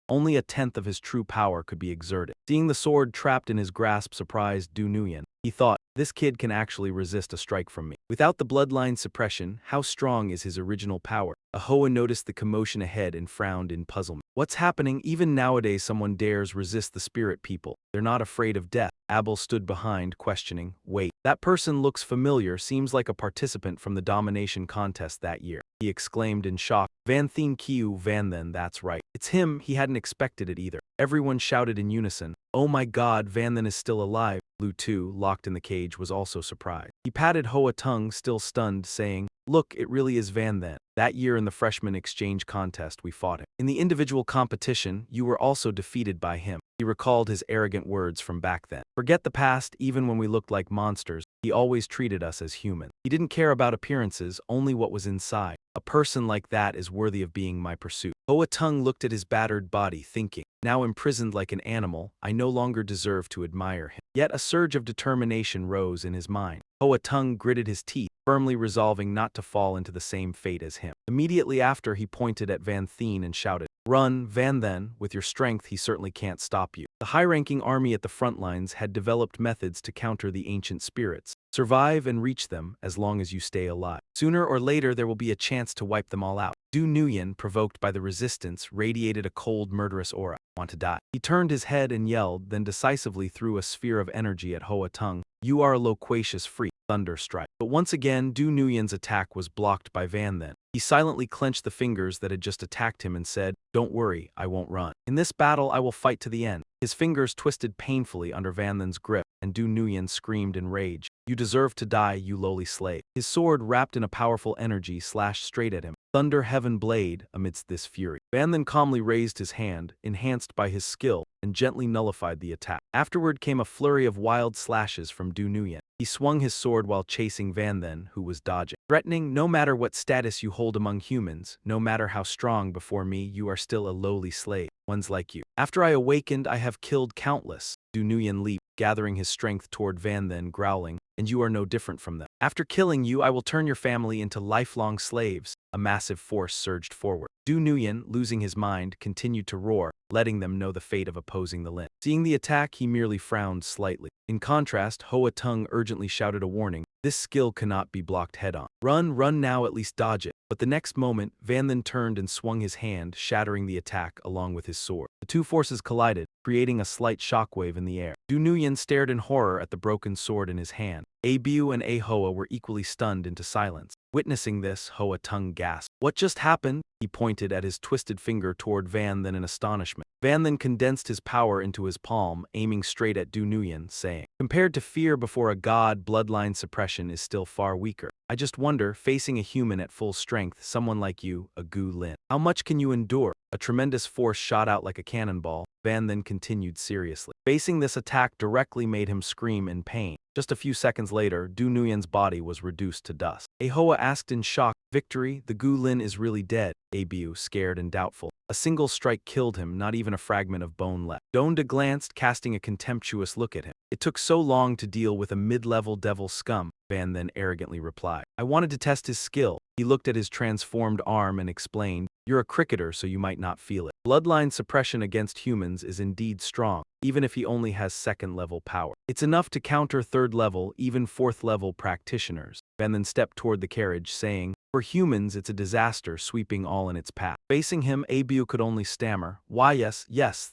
Only a tenth of his true power could be exerted. Seeing the sword trapped in his grasp surprised Du Nuyen. He thought, this kid can actually resist a strike from me. Without the bloodline suppression, how strong is his original power? Ahoa noticed the commotion ahead and frowned in puzzlement. What's happening? Even nowadays someone dares resist the spirit people. They're not afraid of death. Abel stood behind, questioning. Wait, that person looks familiar, seems like a participant from the domination contest that year. He exclaimed in shock. Van Thien Kiu Van Then, that's right. It's him, he hadn't expected it either. Everyone shouted in unison. Oh my god, Van Then is still alive. Lu Tu, locked in the cage, was also surprised. He patted Hoa Tung, still stunned, saying, Look, it really is Van Then. That year in the freshman exchange contest, we fought him. In the individual competition, you were also defeated by him. He recalled his arrogant words from back then. Forget the past, even when we looked like monsters, he always treated us as human. He didn't care about appearances, only what was inside. A person like that is worthy of being my pursuit. Hoa Tung looked at his battered body, thinking, now imprisoned like an animal, I no longer deserve to admire him. Yet a surge of determination rose in his mind. Hoa Tung gritted his teeth, firmly resolving not to fall into the same fate as him. Immediately after, he pointed at Van Thien and shouted, Run, Van Then, with your strength he certainly can't stop you. The high-ranking army at the front lines had developed methods to counter the ancient spirits. Survive and reach them as long as you stay alive. Sooner or later there will be a chance to wipe them all out. Du Nguyen, provoked by the resistance, radiated a cold, murderous aura. Want to die? He turned his head and yelled, then decisively threw a sphere of energy at Hoa Tung. You are a loquacious freak. Thunder strike. But once again, Du Nguyen's attack was blocked by Van Then. He silently clenched the fingers that had just attacked him and said, Don't worry, I won't run. In this battle, I will fight to the end. His fingers twisted painfully under Van Then's grip, and Du Nguyen screamed in rage. You deserve to die, you lowly slave. His sword, wrapped in a powerful energy, slashed straight at him. Thunder Heaven Blade amidst this fury. Van Then calmly raised his hand, enhanced by his skill, and gently nullified the attack. Afterward came a flurry of wild slashes from Du Nguyen. He swung his sword while chasing Van Then, who was dodging, threatening, no matter what status you hold among humans, no matter how strong before me, you are still a lowly slave. Ones like you. After I awakened, I have killed countless. Du Nguyen leaped, gathering his strength toward Van Then, growling, and you are no different from them. After killing you, I will turn your family into lifelong slaves. A massive force surged forward. Du Nguyen, losing his mind, continued to roar, letting them know the fate of opposing the Lin. Seeing the attack, he merely frowned slightly. In contrast, Hoa Tung urgently shouted a warning. This skill cannot be blocked head-on. Run now, at least dodge it. But the next moment, Van Then turned and swung his hand, shattering the attack along with his sword. The two forces collided, creating a slight shockwave in the air. Du Nguyen stared in horror at the broken sword in his hand. Abiu and Ahoa were equally stunned into silence. Witnessing this, Hoa Tung gasped. What just happened? He pointed at his twisted finger toward Van Then in astonishment. Van Then condensed his power into his palm, aiming straight at Du Nguyen, saying, Compared to fear before a god, bloodline suppression is still far weaker. I just wonder, facing a human at full strength, someone like you, a Gu Lin, how much can you endure? A tremendous force shot out like a cannonball. Van Then continued seriously. Facing this attack directly made him scream in pain. Just a few seconds later, Du Nguyen's body was reduced to dust. Ahoa asked in shock, Victory, the Gu Lin is really dead. Abiu, scared and doubtful. A single strike killed him, not even a fragment of bone left. Donda glanced, casting a contemptuous look at him. It took so long to deal with a mid-level devil scum, Van Then arrogantly replied. I wanted to test his skill. He looked at his transformed arm and explained, You're a cricketer, so you might not feel it. Bloodline suppression against humans is indeed strong, even if he only has second-level power. It's enough to counter third-level, even fourth-level practitioners. Van Then stepped toward the carriage, saying, For humans, it's a disaster sweeping all in its path. Facing him, Abiu could only stammer, Why yes,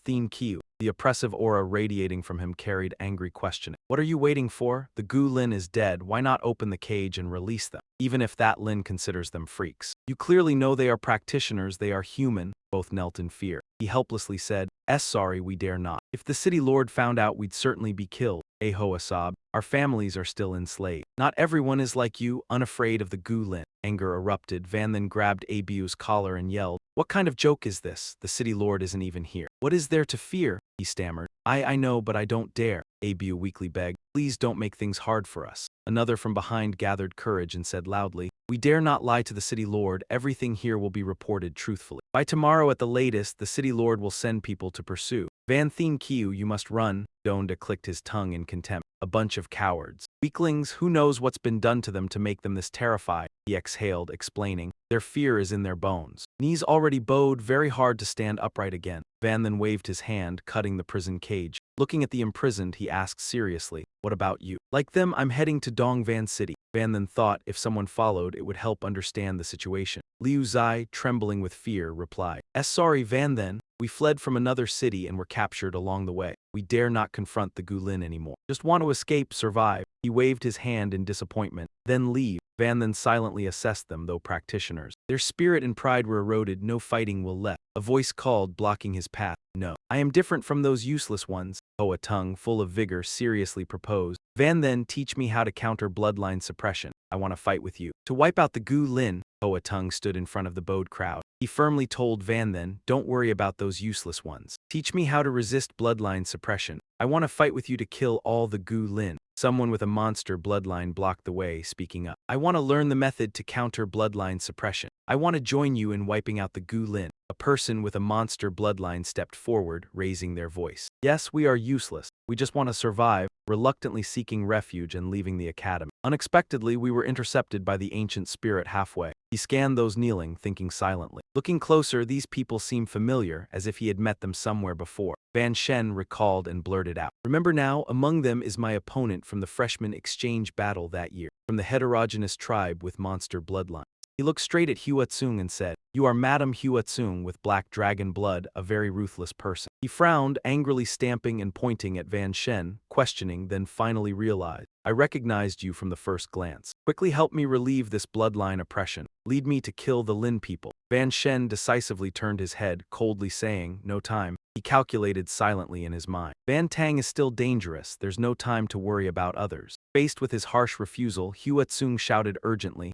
Thien Kiu. The oppressive aura radiating from him carried angry questioning. What are you waiting for? The Gu Lin is dead. Why not open the cage and release them? Even if that Lin considers them freaks. You clearly know they are practitioners, they are human. Both knelt in fear. He helplessly said, Sorry, we dare not. If the city lord found out, we'd certainly be killed. Ahoa sobbed. Our families are still enslaved. Not everyone is like you, unafraid of the Gu Lin. Anger erupted. Van Then grabbed Abiu's collar and yelled, What kind of joke is this? The city lord isn't even here. What is there to fear? He stammered. I know, but I don't dare. Abiu weakly begged. Please don't make things hard for us. Another from behind gathered courage and said loudly, We dare not lie to the city lord. Everything here will be reported truthfully. By tomorrow at the latest, the city lord will send people to pursue. Van Thien Kiu, you must run. Donda clicked his tongue in contempt. A bunch of cowards. Weaklings, who knows what's been done to them to make them this terrified? He exhaled, explaining, Their fear is in their bones. Knees already bowed very hard to stand upright again. Van then waved his hand, cutting the prison cage. Looking at the imprisoned, he asked seriously, "What about you?" "Like them, I'm heading to Dongvan City." Van then thought if someone followed, it would help understand the situation. Liu Zai, trembling with fear, replied, Sorry, Van then. We fled from another city and were captured along the way. We dare not confront the Gulin anymore. Just want to escape, survive." He waved his hand in disappointment. "Then leave." Van then silently assessed them, though practitioners. Their spirit and pride were eroded, no fighting will left. A voice called, blocking his path. "No. I am different from those useless ones." A tongue, full of vigor, seriously proposed. Van then, teach me how to counter bloodline suppression. I want to fight with you. To wipe out the Gu Lin, Hoa Tung stood in front of the bowed crowd. He firmly told Van then, don't worry about those useless ones. Teach me how to resist bloodline suppression. I want to fight with you to kill all the Gu Lin. Someone with a monster bloodline blocked the way, speaking up. I want to learn the method to counter bloodline suppression. I want to join you in wiping out the Gu Lin. A person with a monster bloodline stepped forward, raising their voice. Yes, we are useless. We just want to survive, reluctantly seeking refuge and leaving the academy. Unexpectedly, we were intercepted by the ancient spirit halfway. He scanned those kneeling, thinking silently. Looking closer, these people seemed familiar, as if he had met them somewhere before. Van Shen recalled and blurted out. Remember now, among them is my opponent from the freshman exchange battle that year, from the heterogeneous tribe with monster bloodline. He looked straight at Hua Tsung and said, You are Madame Hua Tsung with black dragon blood, a very ruthless person. He frowned, angrily stamping and pointing at Van Shen, questioning, then finally realized, I recognized you from the first glance. Quickly help me relieve this bloodline oppression. Lead me to kill the Lin people. Van Shen decisively turned his head, coldly saying, no time. He calculated silently in his mind. Van Tang is still dangerous, there's no time to worry about others. Faced with his harsh refusal, Hua Tsung shouted urgently,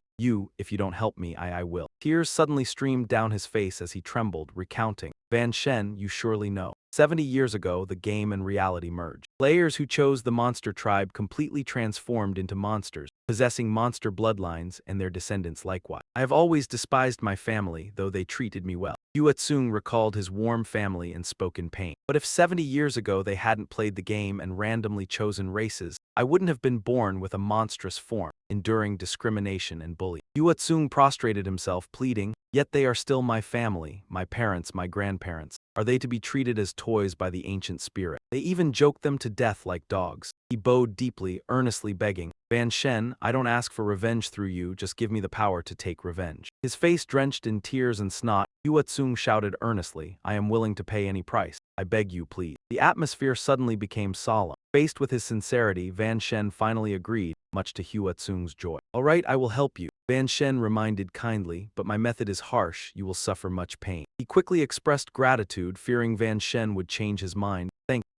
if you don't help me, I will. Tears suddenly streamed down his face as he trembled, recounting. Van Shen, you surely know. 70 years ago, the game and reality merged. Players who chose the monster tribe completely transformed into monsters, possessing monster bloodlines and their descendants likewise. I have always despised my family, though they treated me well. Hua Tsung recalled his warm family and spoke in pain. But if 70 years ago they hadn't played the game and randomly chosen races, I wouldn't have been born with a monstrous form, enduring discrimination and bullying. Hua Tsung prostrated himself, pleading, Yet they are still my family, my parents, my grandparents. Are they to be treated as toys by the ancient spirit? They even joked them to death like dogs. He bowed deeply, earnestly begging, Van Shen, I don't ask for revenge through you, just give me the power to take revenge. His face drenched in tears and snot, Hua Tsung shouted earnestly, I am willing to pay any price. I beg you, please. The atmosphere suddenly became solemn. Faced with his sincerity, Van Shen finally agreed, much to Hua Tsung's joy. All right, I will help you. Van Shen reminded kindly, but my method is harsh, you will suffer much pain. He quickly expressed gratitude, fearing Van Shen would change his mind.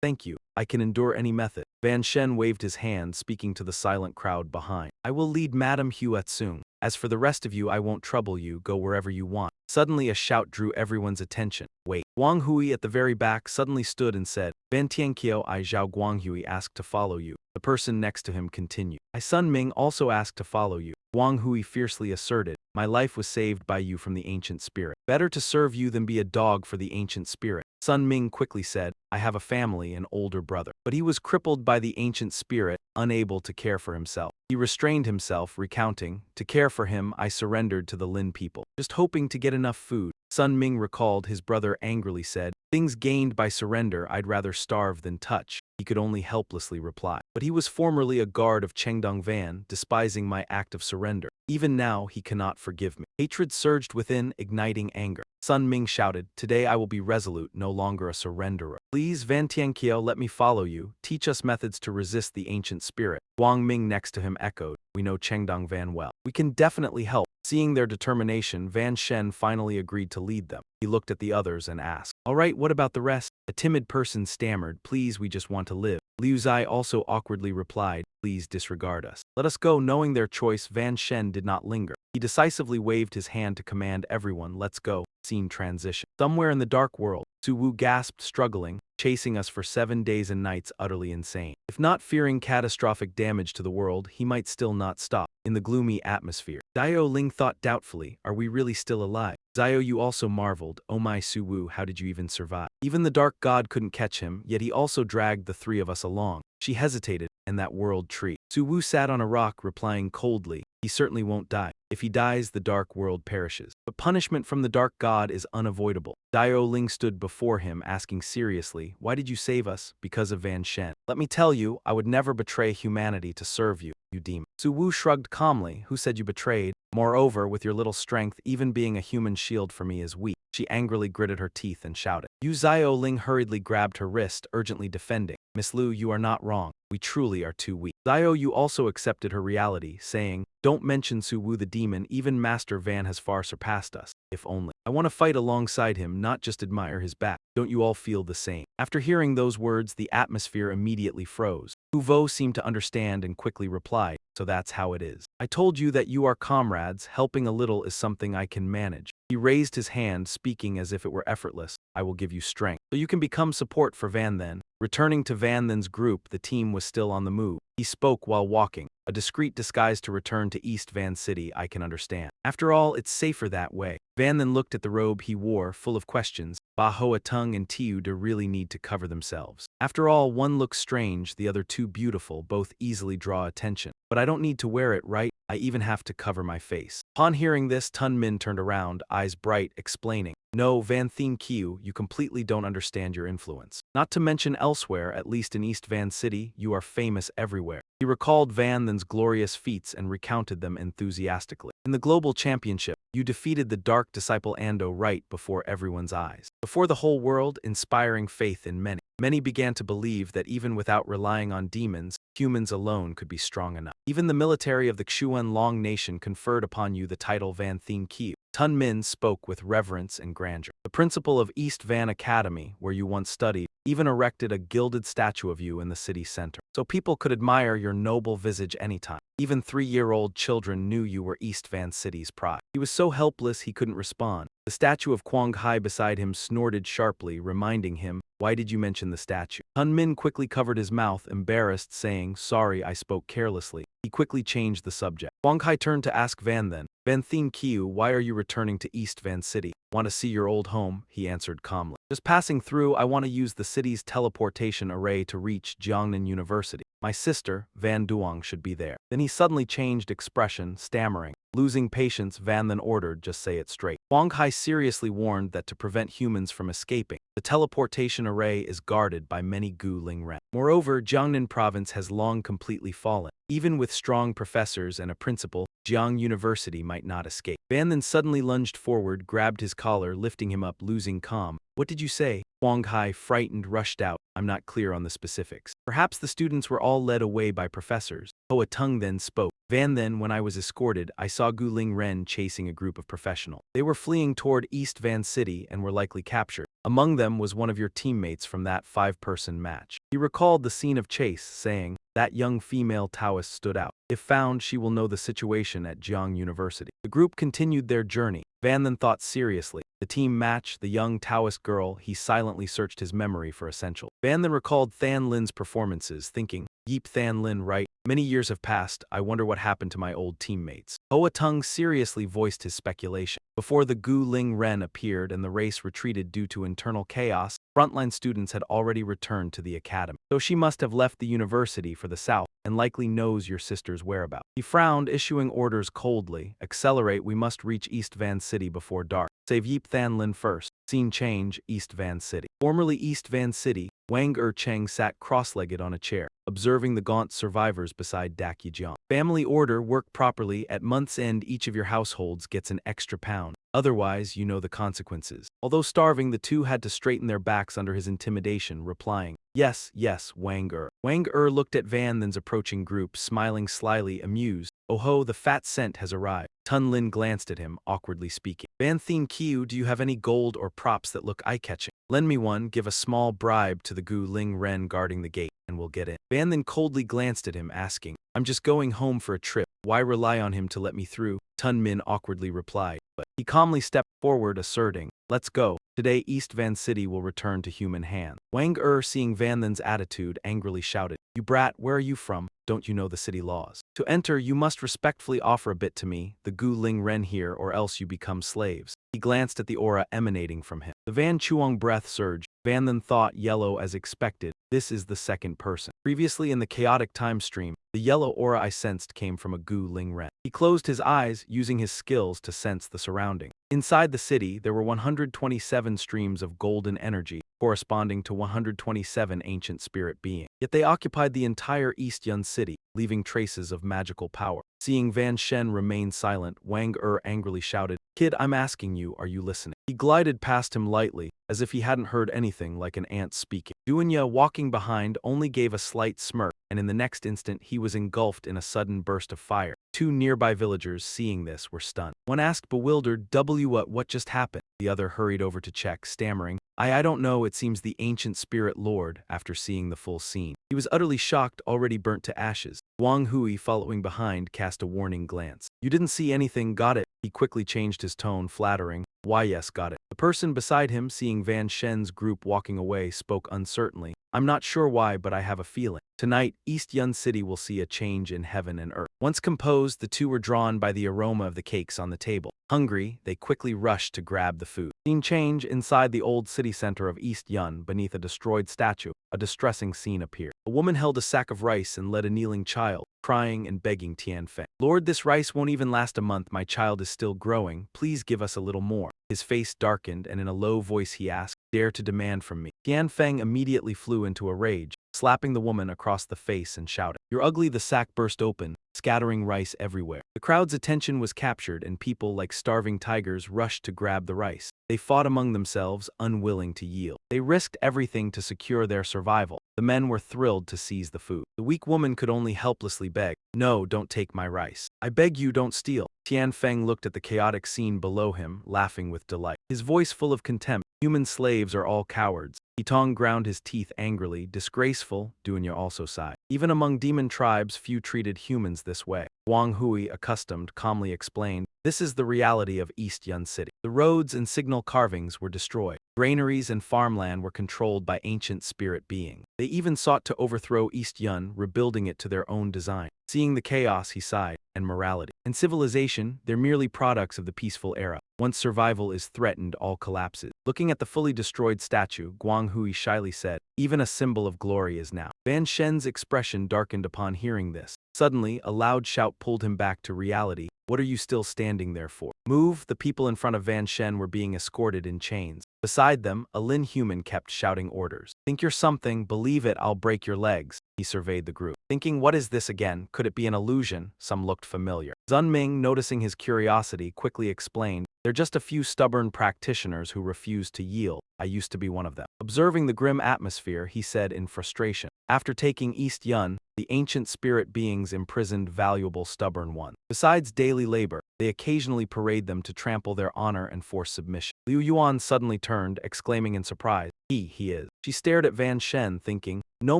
Thank you. I can endure any method. Van Shen waved his hand, speaking to the silent crowd behind. I will lead Madame Hua Tsung. As for the rest of you, I won't trouble you, go wherever you want. Suddenly a shout drew everyone's attention. Wait. Guang Hui at the very back suddenly stood and said, Van Tianqiao I Zhao Guang Hui asked to follow you. The person next to him continued. I Sun Ming also asked to follow you. Guang Hui fiercely asserted, my life was saved by you from the ancient spirit. Better to serve you than be a dog for the ancient spirit. Sun Ming quickly said, I have a family, an older brother. But he was crippled by the ancient spirit, unable to care for himself. He restrained himself, recounting, to care for him, I surrendered to the Lin people, just hoping to get enough food. Sun Ming recalled his brother angrily said, things gained by surrender I'd rather starve than touch. He could only helplessly reply. But he was formerly a guard of Chengdong Van, despising my act of surrender. Even now he cannot forgive me. Hatred surged within, igniting anger. Sun Ming shouted, today I will be resolute, no longer a surrenderer. Please, Van Tianqiao, let me follow you. Teach us methods to resist the ancient spirit. Guang Ming next to him echoed, we know Chengdong Van well. We can definitely help. Seeing their determination, Van Shen finally agreed to lead them. He looked at the others and asked, all right, what about the rest? A timid person stammered, please, we just want to live. Liu Zai also awkwardly replied, please disregard us. Let us go. Knowing their choice, Van Shen did not linger. He decisively waved his hand to command everyone, let's go. Scene transition. Somewhere in the dark world, Su Wu gasped, struggling, chasing us for 7 days and nights, utterly insane. If not fearing catastrophic damage to the world, he might still not stop. In the gloomy atmosphere, Dio Ling thought doubtfully, are we really still alive? Zio Yu also marveled, oh my Su Wu, how did you even survive? Even the dark god couldn't catch him, yet he also dragged the three of us along. She hesitated, and that world tree. Suwu sat on a rock, replying coldly, he certainly won't die. If he dies, the dark world perishes. But punishment from the dark god is unavoidable. Dio Ling stood before him, asking seriously, why did you save us? Because of Van Shen. Let me tell you, I would never betray humanity to serve you, you demon. Suwu shrugged calmly, who said you betrayed? Moreover, with your little strength, even being a human shield for me is weak. She angrily gritted her teeth and shouted. Yu Zio Ling hurriedly grabbed her wrist, urgently defending. Miss Lu, you are not wrong. We truly are too weak. Zio Yu also accepted her reality, saying, don't mention Suwu the demon, even Master Van has far surpassed us. If only. I want to fight alongside him, not just admire his back. Don't you all feel the same? After hearing those words, the atmosphere immediately froze. Huvo seemed to understand and quickly replied, so that's how it is. I told you that you are comrades, helping a little is something I can manage. He raised his hand, speaking as if it were effortless. I will give you strength. So you can become support for Van Then. Returning to Van Then's group, the team was still on the move. He spoke while walking. A discreet disguise to return to East Van City, I can understand. After all, it's safer that way. Van then looked at the robe he wore, full of questions. Ba Hoa Tung and Tiu De really need to cover themselves. After all, one looks strange, the other too beautiful, both easily draw attention. But I don't need to wear it, right? I even have to cover my face. Upon hearing this, Tun Min turned around, eyes bright, explaining. No, Van Thien Kiu, you completely don't understand your influence. Not to mention elsewhere, at least in East Van City, you are famous everywhere. He recalled Van Then's glorious feats and recounted them enthusiastically. In the global championship, you defeated the dark disciple Ando right before everyone's eyes. Before the whole world, inspiring faith in many. Many began to believe that even without relying on demons, humans alone could be strong enough. Even the military of the Xuan Long Nation conferred upon you the title Van Thien Kiu. Tun Min spoke with reverence and grandeur. The principal of East Van Academy, where you once studied, even erected a gilded statue of you in the city center, so people could admire your noble visage anytime. Even 3-year-old children knew you were East Van City's pride. He was so helpless he couldn't respond. The statue of Quang Hai beside him snorted sharply, reminding him, why did you mention the statue? Tun Min quickly covered his mouth, embarrassed, saying, sorry, I spoke carelessly. He quickly changed the subject. Quang Hai turned to ask Van Then, Van Thien Kiu, why are you returning to East Van City? Want to see your old home? He answered calmly. Just passing through, I want to use the city's teleportation array to reach Jiangnan University. My sister, Van Duong, should be there. Then he suddenly changed expression, stammering. Losing patience, Van then ordered, just say it straight. Quang Hai seriously warned that to prevent humans from escaping, the teleportation array is guarded by many Gu Ling Ren. Moreover, Jiangnan province has long completely fallen. Even with strong professors and a principal, Jiang University might not escape. Van then suddenly lunged forward, grabbed his collar, lifting him up, losing calm. What did you say? Quang Hai, frightened, rushed out. I'm not clear on the specifics. Perhaps the students were all led away by professors. Hoa Tung then spoke. Van then, when I was escorted, I saw Gu Ling Ren chasing a group of professionals. They were fleeing toward East Van City and were likely captured. Among them was one of your teammates from that 5-person match. He recalled the scene of chase, saying, that young female Taoist stood out. If found, she will know the situation at Jiang University. The group continued their journey. Van then thought seriously. The team match, the young Taoist girl, he silently searched his memory for essential. Van then recalled Than Lin's performances, thinking, Yeep Than Lin, right? Many years have passed, I wonder what happened to my old teammates. Hoa Tung seriously voiced his speculation. Before the Gu Ling Ren appeared and the race retreated due to internal chaos, frontline students had already returned to the academy. So she must have left the university for the south and likely knows your sister's whereabouts. He frowned, issuing orders coldly. Accelerate, we must reach East Van City before dark. Save Yeep Than Lin first. Scene change, East Van City. Formerly East Van City, Wang Cheng sat cross-legged on a chair, observing the gaunt survivors beside Dak Yijiang. Family order, work properly. At month's end, each of your households gets an extra pound. Otherwise, you know the consequences. Although starving, the two had to straighten their backs under his intimidation, replying, yes, yes, Wang Er. Wang Er looked at Van Then's approaching group, smiling slyly, amused. Oh ho, the fat cent has arrived. Tun Lin glanced at him, awkwardly speaking. Van Thien Kiu, do you have any gold or props that look eye-catching? Lend me one, give a small bribe to the Gu Ling Ren guarding the gate, and we'll get in. Van then coldly glanced at him, asking, I'm just going home for a trip. Why rely on him to let me through? Tun Min awkwardly replied, but he calmly stepped forward, asserting, let's go. Today East Van City will return to human hands. Wang Er, seeing Van Then's attitude, angrily shouted, you brat, where are you from? Don't you know the city laws? To enter, you must respectfully offer a bit to me, the Gu Ling Ren here, or else you become slaves. He glanced at the aura emanating from him. The Van Chuang breath surged. Van then thought yellow as expected. This is the second person. Previously in the chaotic time stream, the yellow aura I sensed came from a Gu Ling Ren. He closed his eyes, using his skills to sense the surrounding. Inside the city, there were 127 streams of golden energy, corresponding to 127 ancient spirit beings. Yet they occupied the entire East Yun city, leaving traces of magical power. Seeing Van Shen remain silent, Wang angrily shouted, "Kid, I'm asking you, are you listening?" He glided past him lightly, as if he hadn't heard anything, like an ant speaking. Duanya, walking behind, only gave a slight smirk, and in the next instant he was engulfed in a sudden burst of fire. Two nearby villagers, seeing this, were stunned. One asked bewildered, what just happened?" The other hurried over to check, stammering, I don't know, it seems the ancient spirit lord," after seeing the full scene. He was utterly shocked, already burnt to ashes. Wang Hui, following behind, cast a warning glance. "You didn't see anything, got it?" He quickly changed his tone, flattering, "Why yes, got it." The person beside him, seeing Van Shen's group walking away, spoke uncertainly, "I'm not sure why, but I have a feeling. Tonight, East Yun City will see a change in heaven and earth." Once composed, the two were drawn by the aroma of the cakes on the table. Hungry, they quickly rushed to grab the food. Scene change inside the old city center of East Yun, beneath a destroyed statue. A distressing scene appeared. A woman held a sack of rice and led a kneeling child, crying and begging Tianfeng. "Lord, this rice won't even last a month. My child is still growing. Please give us a little more." His face darkened, and in a low voice he asked, "Dare to demand from me?" Tianfeng immediately flew into a rage, slapping the woman across the face and shouting, "You're ugly!" The sack burst open, scattering rice everywhere. The crowd's attention was captured, and people, like starving tigers, rushed to grab the rice. They fought among themselves, unwilling to yield. They risked everything to secure their survival. The men were thrilled to seize the food. The weak woman could only helplessly beg, "No, don't take my rice. I beg you, don't steal." Tianfeng looked at the chaotic scene below him, laughing with delight. His voice full of contempt, "Human slaves are all cowards." Yitong ground his teeth angrily. "Disgraceful," Dunya also sighed. "Even among demon tribes, few treated humans this way." Wang Hui, accustomed, calmly explained, "This is the reality of East Yun City. The roads and signal carvings were destroyed. Granaries and farmland were controlled by ancient spirit beings. They even sought to overthrow East Yun, rebuilding it to their own design." Seeing the chaos, he sighed, "And morality and civilization, they're merely products of the peaceful era. Once survival is threatened, all collapses." Looking at the fully destroyed statue, Guang Hui shyly said, "Even a symbol of glory is now." Van Shen's expression darkened upon hearing this. Suddenly, a loud shout pulled him back to reality. "What are you still standing there for? Move!" The people in front of Van Shen were being escorted in chains. Beside them, a Lin human kept shouting orders. "Think you're something, believe it, I'll break your legs." He surveyed the group, thinking, what is this again? Could it be an illusion? Some looked familiar. Zunming, noticing his curiosity, quickly explained, "They're just a few stubborn practitioners who refuse to yield. I used to be one of them." Observing the grim atmosphere, he said in frustration, "After taking East Yun, the ancient spirit beings imprisoned valuable stubborn ones. Besides daily labor, they occasionally parade them to trample their honor and force submission." Liu Yuan suddenly turned, exclaiming in surprise, He is." She stared at Van Shen, thinking, "No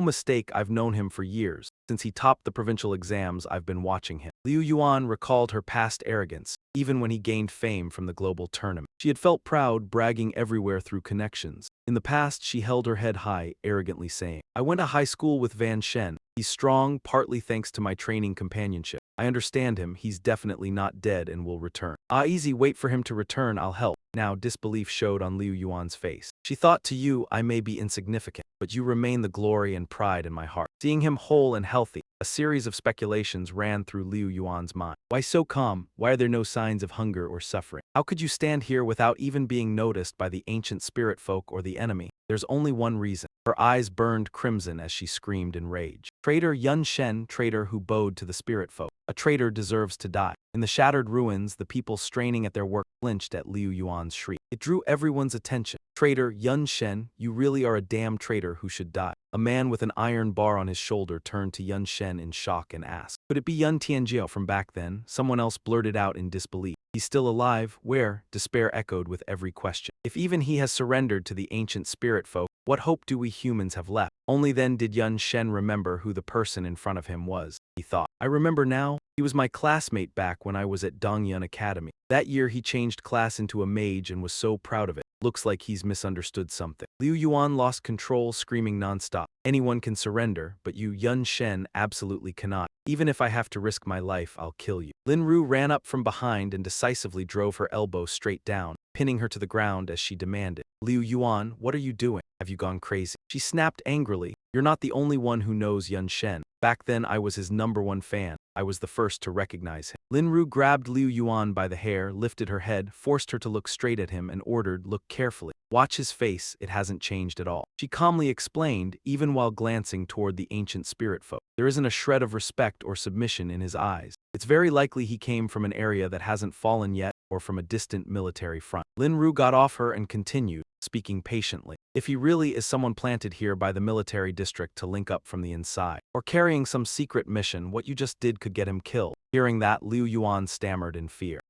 mistake, I've known him for years. Since he topped the provincial exams, I've been watching him." Liu Yuan recalled her past arrogance, even when he gained fame from the global tournament. She had felt proud, bragging everywhere through connections. In the past, she held her head high, arrogantly saying, "I went to high school with Van Shen. He's strong, partly thanks to my training companionship. I understand him, he's definitely not dead and will return." Easy, wait for him to return, I'll help." Now disbelief showed on Liu Yuan's face. She thought, to you, I may be insignificant, but you remain the glory and pride in my heart. Seeing him whole and healthy, a series of speculations ran through Liu Yuan's mind. Why so calm? Why are there no signs of hunger or suffering? How could you stand here without even being noticed by the ancient spirit folk or the enemy? There's only one reason. Her eyes burned crimson as she screamed in rage. Traitor Yun Shen, traitor who bowed to the spirit folk. A traitor deserves to die. In the shattered ruins, the people straining at their work flinched at Liu Yuan's shriek. It drew everyone's attention. Traitor Yun Shen, you really are a damn traitor who should die. A man with an iron bar on his shoulder turned to Yun Shen in shock and asked, "Could it be Yun Tianjiao from back then?" Someone else blurted out in disbelief, "He's still alive? Where?" Despair echoed with every question. If even he has surrendered to the ancient spirit folk, what hope do we humans have left? Only then did Yun Shen remember who the person in front of him was. He thought, I remember now. He was my classmate back when I was at Dongyun Academy. That year he changed class into a mage and was so proud of it. Looks like he's misunderstood something. Liu Yuan lost control, screaming nonstop. Anyone can surrender, but you, Yun Shen, absolutely cannot. Even if I have to risk my life, I'll kill you. Lin Ru ran up from behind and decisively drove her elbow straight down, pinning her to the ground as she demanded, Liu Yuan, what are you doing? Have you gone crazy? She snapped angrily. You're not the only one who knows Yun Shen. Back then I was his #1 fan. I was the first to recognize him. Lin Ru grabbed Liu Yuan by the hair, lifted her head, forced her to look straight at him and ordered, look carefully. Watch his face, it hasn't changed at all. She calmly explained, even while glancing toward the ancient spirit folk. There isn't a shred of respect or submission in his eyes. It's very likely he came from an area that hasn't fallen yet or from a distant military front. Lin Ru got off her and continued, speaking patiently. If he really is someone planted here by the military district to link up from the inside, or carrying some secret mission, what you just did could get him killed. Hearing that, Liu Yuan stammered in fear.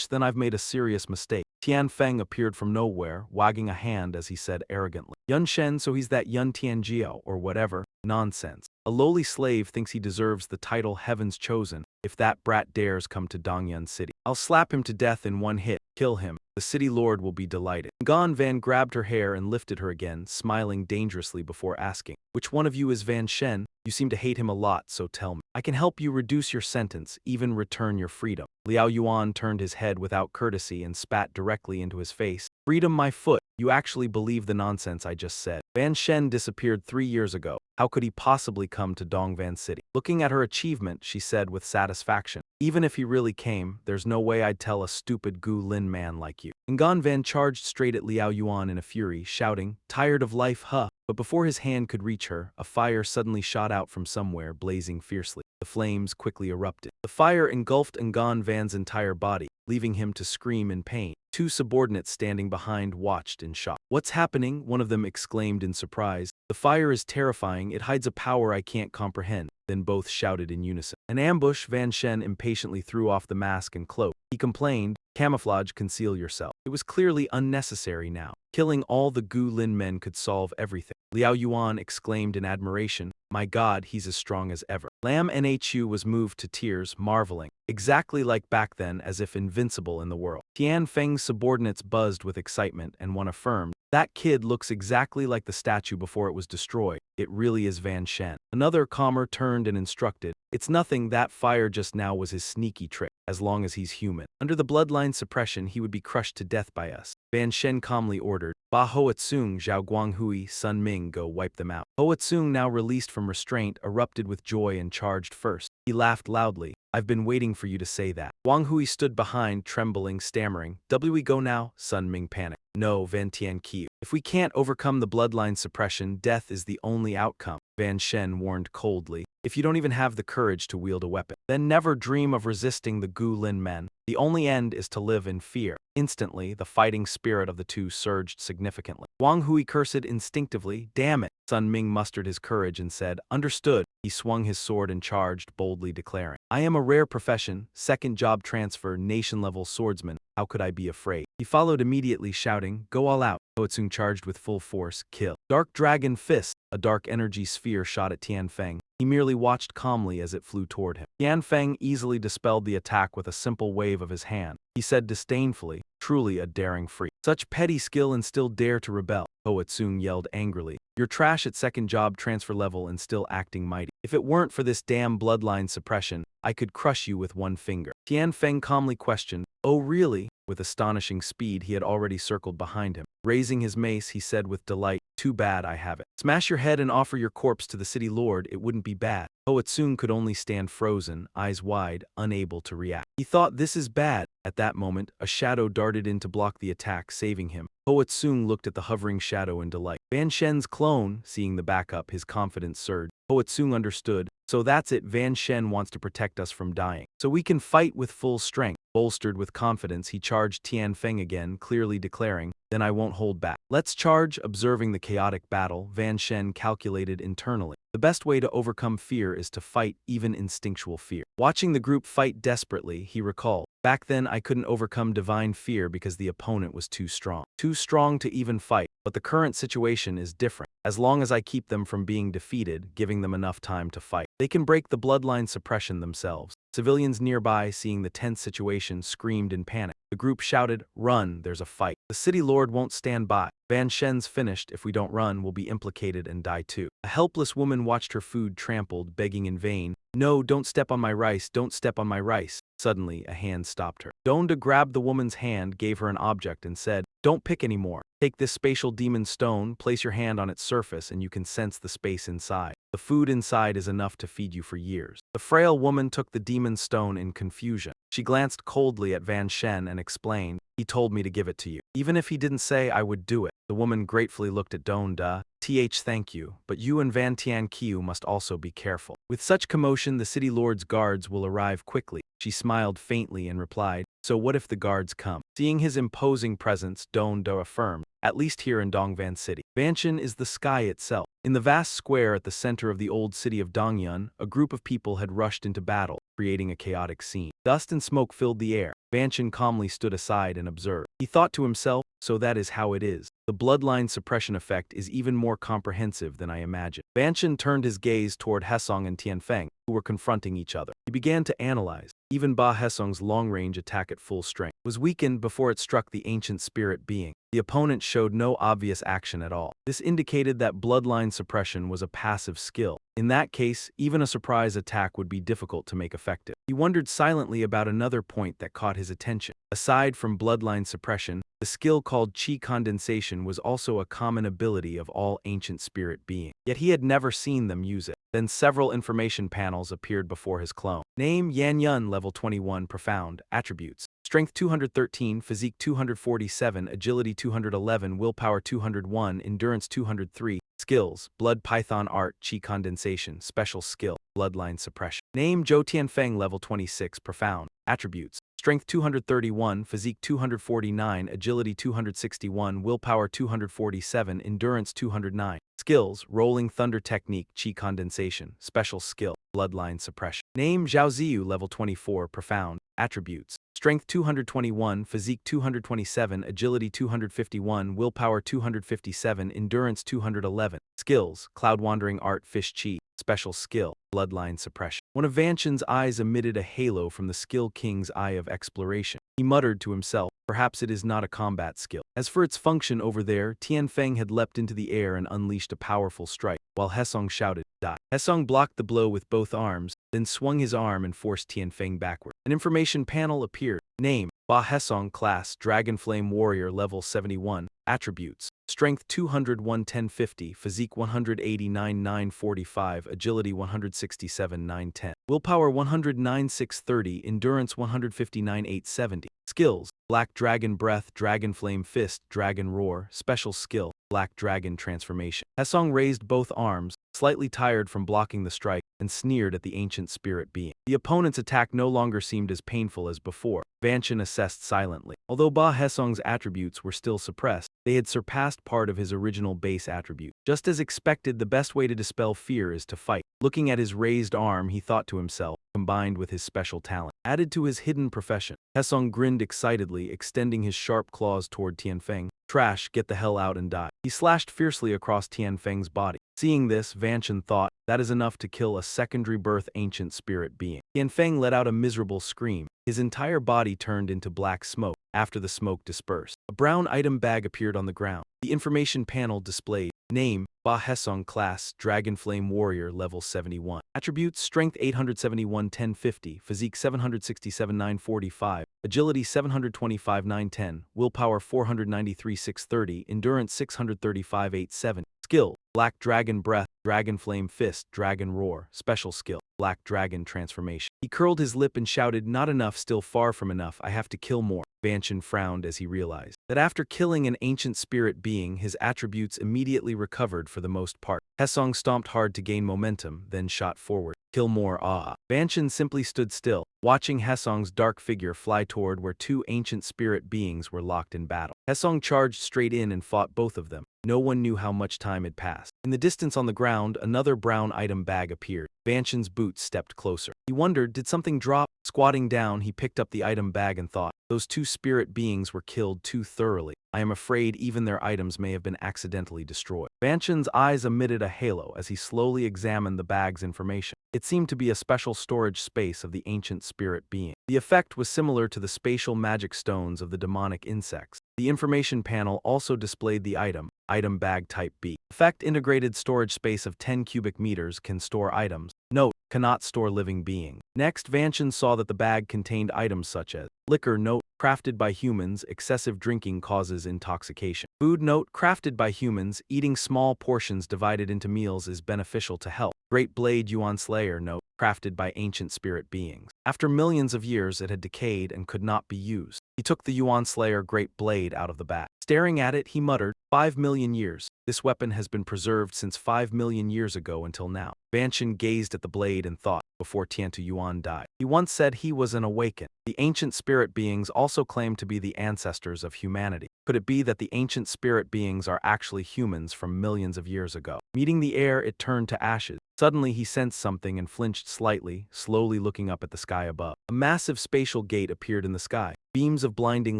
Then I've made a serious mistake. Tian Feng appeared from nowhere, wagging a hand as he said arrogantly. Yun Shen, so he's that Yun Tianjiao, or whatever. Nonsense. A lowly slave thinks he deserves the title Heaven's Chosen. If that brat dares come to Dongyun City, I'll slap him to death in one hit. Kill him. The city lord will be delighted. Ngan Van grabbed her hair and lifted her again, smiling dangerously before asking, which one of you is Van Shen? You seem to hate him a lot, so tell me. I can help you reduce your sentence, even return your freedom. Liao Yuan turned his head without courtesy and spat directly into his face. Freedom, my foot. You actually believe the nonsense I just said. Van Shen disappeared 3 years ago. How could he possibly come to Dongvan City? Looking at her achievement, she said with satisfaction, even if he really came, there's no way I'd tell a stupid Gu Lin man like you. Ngan Van charged straight at Liao Yuan in a fury, shouting, tired of life, huh? But before his hand could reach her, a fire suddenly shot out from somewhere, blazing fiercely. The flames quickly erupted. The fire engulfed Ngan Van's entire body, leaving him to scream in pain. 2 subordinates standing behind watched in shock. What's happening? One of them exclaimed in surprise. The fire is terrifying, it hides a power I can't comprehend. Then both shouted in unison. An ambush, Van Shen impatiently threw off the mask and cloak. He complained, camouflage, conceal yourself. It was clearly unnecessary now. Killing all the Gu Lin men could solve everything. Liao Yuan exclaimed in admiration, my god, he's as strong as ever. Lam Nhu was moved to tears, marveling, exactly like back then, as if invincible in the world. Tian Feng's subordinates buzzed with excitement, and one affirmed, that kid looks exactly like the statue before it was destroyed. It really is Van Shen. Another calmer turned and instructed, it's nothing, that fire just now was his sneaky trick. As long as he's human. Under the bloodline suppression, he would be crushed to death by us. Van Shen calmly ordered, Ba Hoatsung, Zhao Guanghui, Sun Ming, go wipe them out. Hoatsung, now released from restraint, erupted with joy and charged first. He laughed loudly. I've been waiting for you to say that. Wang Hui stood behind, trembling, stammering. We go now? Sun Ming panicked. No, Van Tian Qiu. If we can't overcome the bloodline suppression, death is the only outcome. Van Shen warned coldly. If you don't even have the courage to wield a weapon, then never dream of resisting the Gu Lin men. The only end is to live in fear. Instantly, the fighting spirit of the two surged significantly. Wang Hui cursed instinctively, damn it. Sun Ming mustered his courage and said, understood. He swung his sword and charged, boldly declaring, I am a rare profession, second job transfer, nation-level swordsman. How could I be afraid? He followed immediately, shouting, go all out. Hoatsung charged with full force, kill. Dark Dragon Fist. A dark energy sphere shot at Tian Feng. He merely watched calmly as it flew toward him. Tian Feng easily dispelled the attack with a simple wave of his hand. He said disdainfully, truly a daring freak. Such petty skill and still dare to rebel. Hoatsung yelled angrily. You're trash at second job transfer level and still acting mighty. If it weren't for this damn bloodline suppression, I could crush you with one finger. Tian Feng calmly questioned, oh really? With astonishing speed, he had already circled behind him. Raising his mace, he said with delight, too bad I have it. Smash your head and offer your corpse to the city lord, it wouldn't be bad. Hoatsung could only stand frozen, eyes wide, unable to react. He thought, this is bad. At that moment, a shadow darted in to block the attack, saving him. Hoatsung looked at the hovering shadow in delight. Van Shen's clone, seeing the backup, his confidence surged. Hoatsung understood. So that's it, Van Shen wants to protect us from dying. So we can fight with full strength. Bolstered with confidence, he charged Tian Feng again, clearly declaring, then I won't hold back. Let's charge. Observing the chaotic battle, Van Shen calculated internally. The best way to overcome fear is to fight even instinctual fear. Watching the group fight desperately, he recalled, back then I couldn't overcome divine fear because the opponent was too strong. Too strong to even fight. But the current situation is different. As long as I keep them from being defeated, giving them enough time to fight, they can break the bloodline suppression themselves. Civilians nearby, seeing the tense situation, screamed in panic. The group shouted, run, there's a fight. The city lord won't stand by. Van Shen's finished. If we don't run, we'll be implicated and die too. A helpless woman watched her food trampled, begging in vain, "No, don't step on my rice, don't step on my rice." Suddenly, a hand stopped her. Donda grabbed the woman's hand, gave her an object, and said, "Don't pick anymore. Take this spatial demon stone, place your hand on its surface, and you can sense the space inside. The food inside is enough to feed you for years." The frail woman took the demon stone in confusion. She glanced coldly at Van Shen and explained, "He told me to give it to you. Even if he didn't say, I would do it." The woman gratefully looked at Donda. Thank you, but you and Van Tian Qiu must also be careful. With such commotion, the city lord's guards will arrive quickly." She smiled faintly and replied, "So what if the guards come?" Seeing his imposing presence, Donda affirmed, "At least here in Dongvan City. Vanshan is the sky itself." In the vast square at the center of the old city of Dongyun, a group of people had rushed into battle, creating a chaotic scene. Dust and smoke filled the air. Vanshan calmly stood aside and observed. He thought to himself, so that is how it is. The bloodline suppression effect is even more comprehensive than I imagined. Vanshan turned his gaze toward Hesong and Tianfeng, who were confronting each other. He began to analyze. Even Ba Hesong's long-range attack at full strength was weakened before it struck the ancient spirit being. The opponent showed no obvious action at all. This indicated that bloodline suppression was a passive skill. In that case, even a surprise attack would be difficult to make effective. He wondered silently about another point that caught his attention. Aside from bloodline suppression, the skill called qi condensation was also a common ability of all ancient spirit beings. Yet he had never seen them use it. Then several information panels appeared before his clone. Name: Yan Yun, level 21, profound. Attributes: Strength 213, Physique 247, Agility 211, Willpower 201, Endurance 203. Skills: Blood Python Art, Qi Condensation, Special Skill, Bloodline Suppression. Name: Zhou Tianfeng, level 26, profound. Attributes: Strength 231, Physique 249, Agility 261, Willpower 247, Endurance 209. Skills: Rolling Thunder Technique, Qi Condensation, Special Skill, Bloodline Suppression. Name: Zhao Ziyu, level 24, profound. Attributes: Strength 221, Physique 227, Agility 251, Willpower 257, Endurance 211. Skills: Cloud Wandering Art, Fish Qi, Special Skill, Bloodline Suppression. One of Vanshan's eyes emitted a halo from the Skill King's Eye of Exploration. He muttered to himself, perhaps it is not a combat skill. As for its function over there, Tianfeng had leapt into the air and unleashed a powerful strike, while Hesong shouted, "Die." Hesong blocked the blow with both arms, then swung his arm and forced Tianfeng backward. An information panel appeared. Name: Ba Hesong, Class: Dragonflame Warrior, level 71. Attributes: Strength 201 1050, Physique 189 945, Agility 167 910, Willpower 109 630, Endurance 159 870. Skills: Black Dragon Breath, Dragon Flame Fist, Dragon Roar, Special Skill, Black Dragon Transformation. Hesong raised both arms, slightly tired from blocking the strike, and sneered at the ancient spirit being. The opponent's attack no longer seemed as painful as before. Vanshan assessed silently. Although Ba Hesong's attributes were still suppressed, they had surpassed part of his original base attribute. Just as expected, the best way to dispel fear is to fight. Looking at his raised arm, he thought to himself, combined with his special talent, added to his hidden profession. Hesong grinned excitedly, extending his sharp claws toward Tianfeng. "Trash, get the hell out and die." He slashed fiercely across Tianfeng's body. Seeing this, Vanshan thought, that is enough to kill a secondary birth ancient spirit being. Tianfeng let out a miserable scream. His entire body turned into black smoke. After the smoke dispersed, a brown item bag appeared on the ground. The information panel displayed. Name: Ba Hesong, Class: Dragonflame Warrior, level 71. Attributes: Strength 871 1050, Physique 767 945, Agility 725 910, Willpower 493 630, Endurance 635 870. Skill: Black Dragon Breath, Dragon Flame Fist, Dragon Roar, Special Skill, Black Dragon Transformation. He curled his lip and shouted, "Not enough, still far from enough, I have to kill more." Vanshan frowned as he realized that after killing an ancient spirit being, his attributes immediately recovered for the most part. Hesong stomped hard to gain momentum, then shot forward. "Kill more, ah." Vanshan simply stood still, watching Hesong's dark figure fly toward where two ancient spirit beings were locked in battle. Hesong charged straight in and fought both of them. No one knew how much time had passed. In the distance on the ground, another brown item bag appeared. Vanshan's boots stepped closer. He wondered, did something drop? Squatting down, he picked up the item bag and thought, those two spirit beings were killed too thoroughly. I am afraid even their items may have been accidentally destroyed. Vanshan's eyes emitted a halo as he slowly examined the bag's information. It seemed to be a special storage space of the ancient spirit being. The effect was similar to the spatial magic stones of the demonic insects. The information panel also displayed the item bag type B. Effect: integrated storage space of 10 cubic meters can store items. Note: cannot store living beings. Next, Vanshan saw that the bag contained items such as liquor note, crafted by humans, excessive drinking causes intoxication. Food note, crafted by humans, eating small portions divided into meals is beneficial to health. Great blade Yuan Slayer note, crafted by ancient spirit beings. After millions of years, it had decayed and could not be used. He took the Yuan Slayer great blade out of the bag. Staring at it, he muttered, 5 million years. This weapon has been preserved since 5 million years ago until now. Vanshan gazed at the blade and thought, before Tiantu Yuan died. He once said he was an awakened. The ancient spirit beings also claimed to be the ancestors of humanity. Could it be that the ancient spirit beings are actually humans from millions of years ago? Meeting the air, it turned to ashes. Suddenly he sensed something and flinched slightly, slowly looking up at the sky above. A massive spatial gate appeared in the sky. Beams of blinding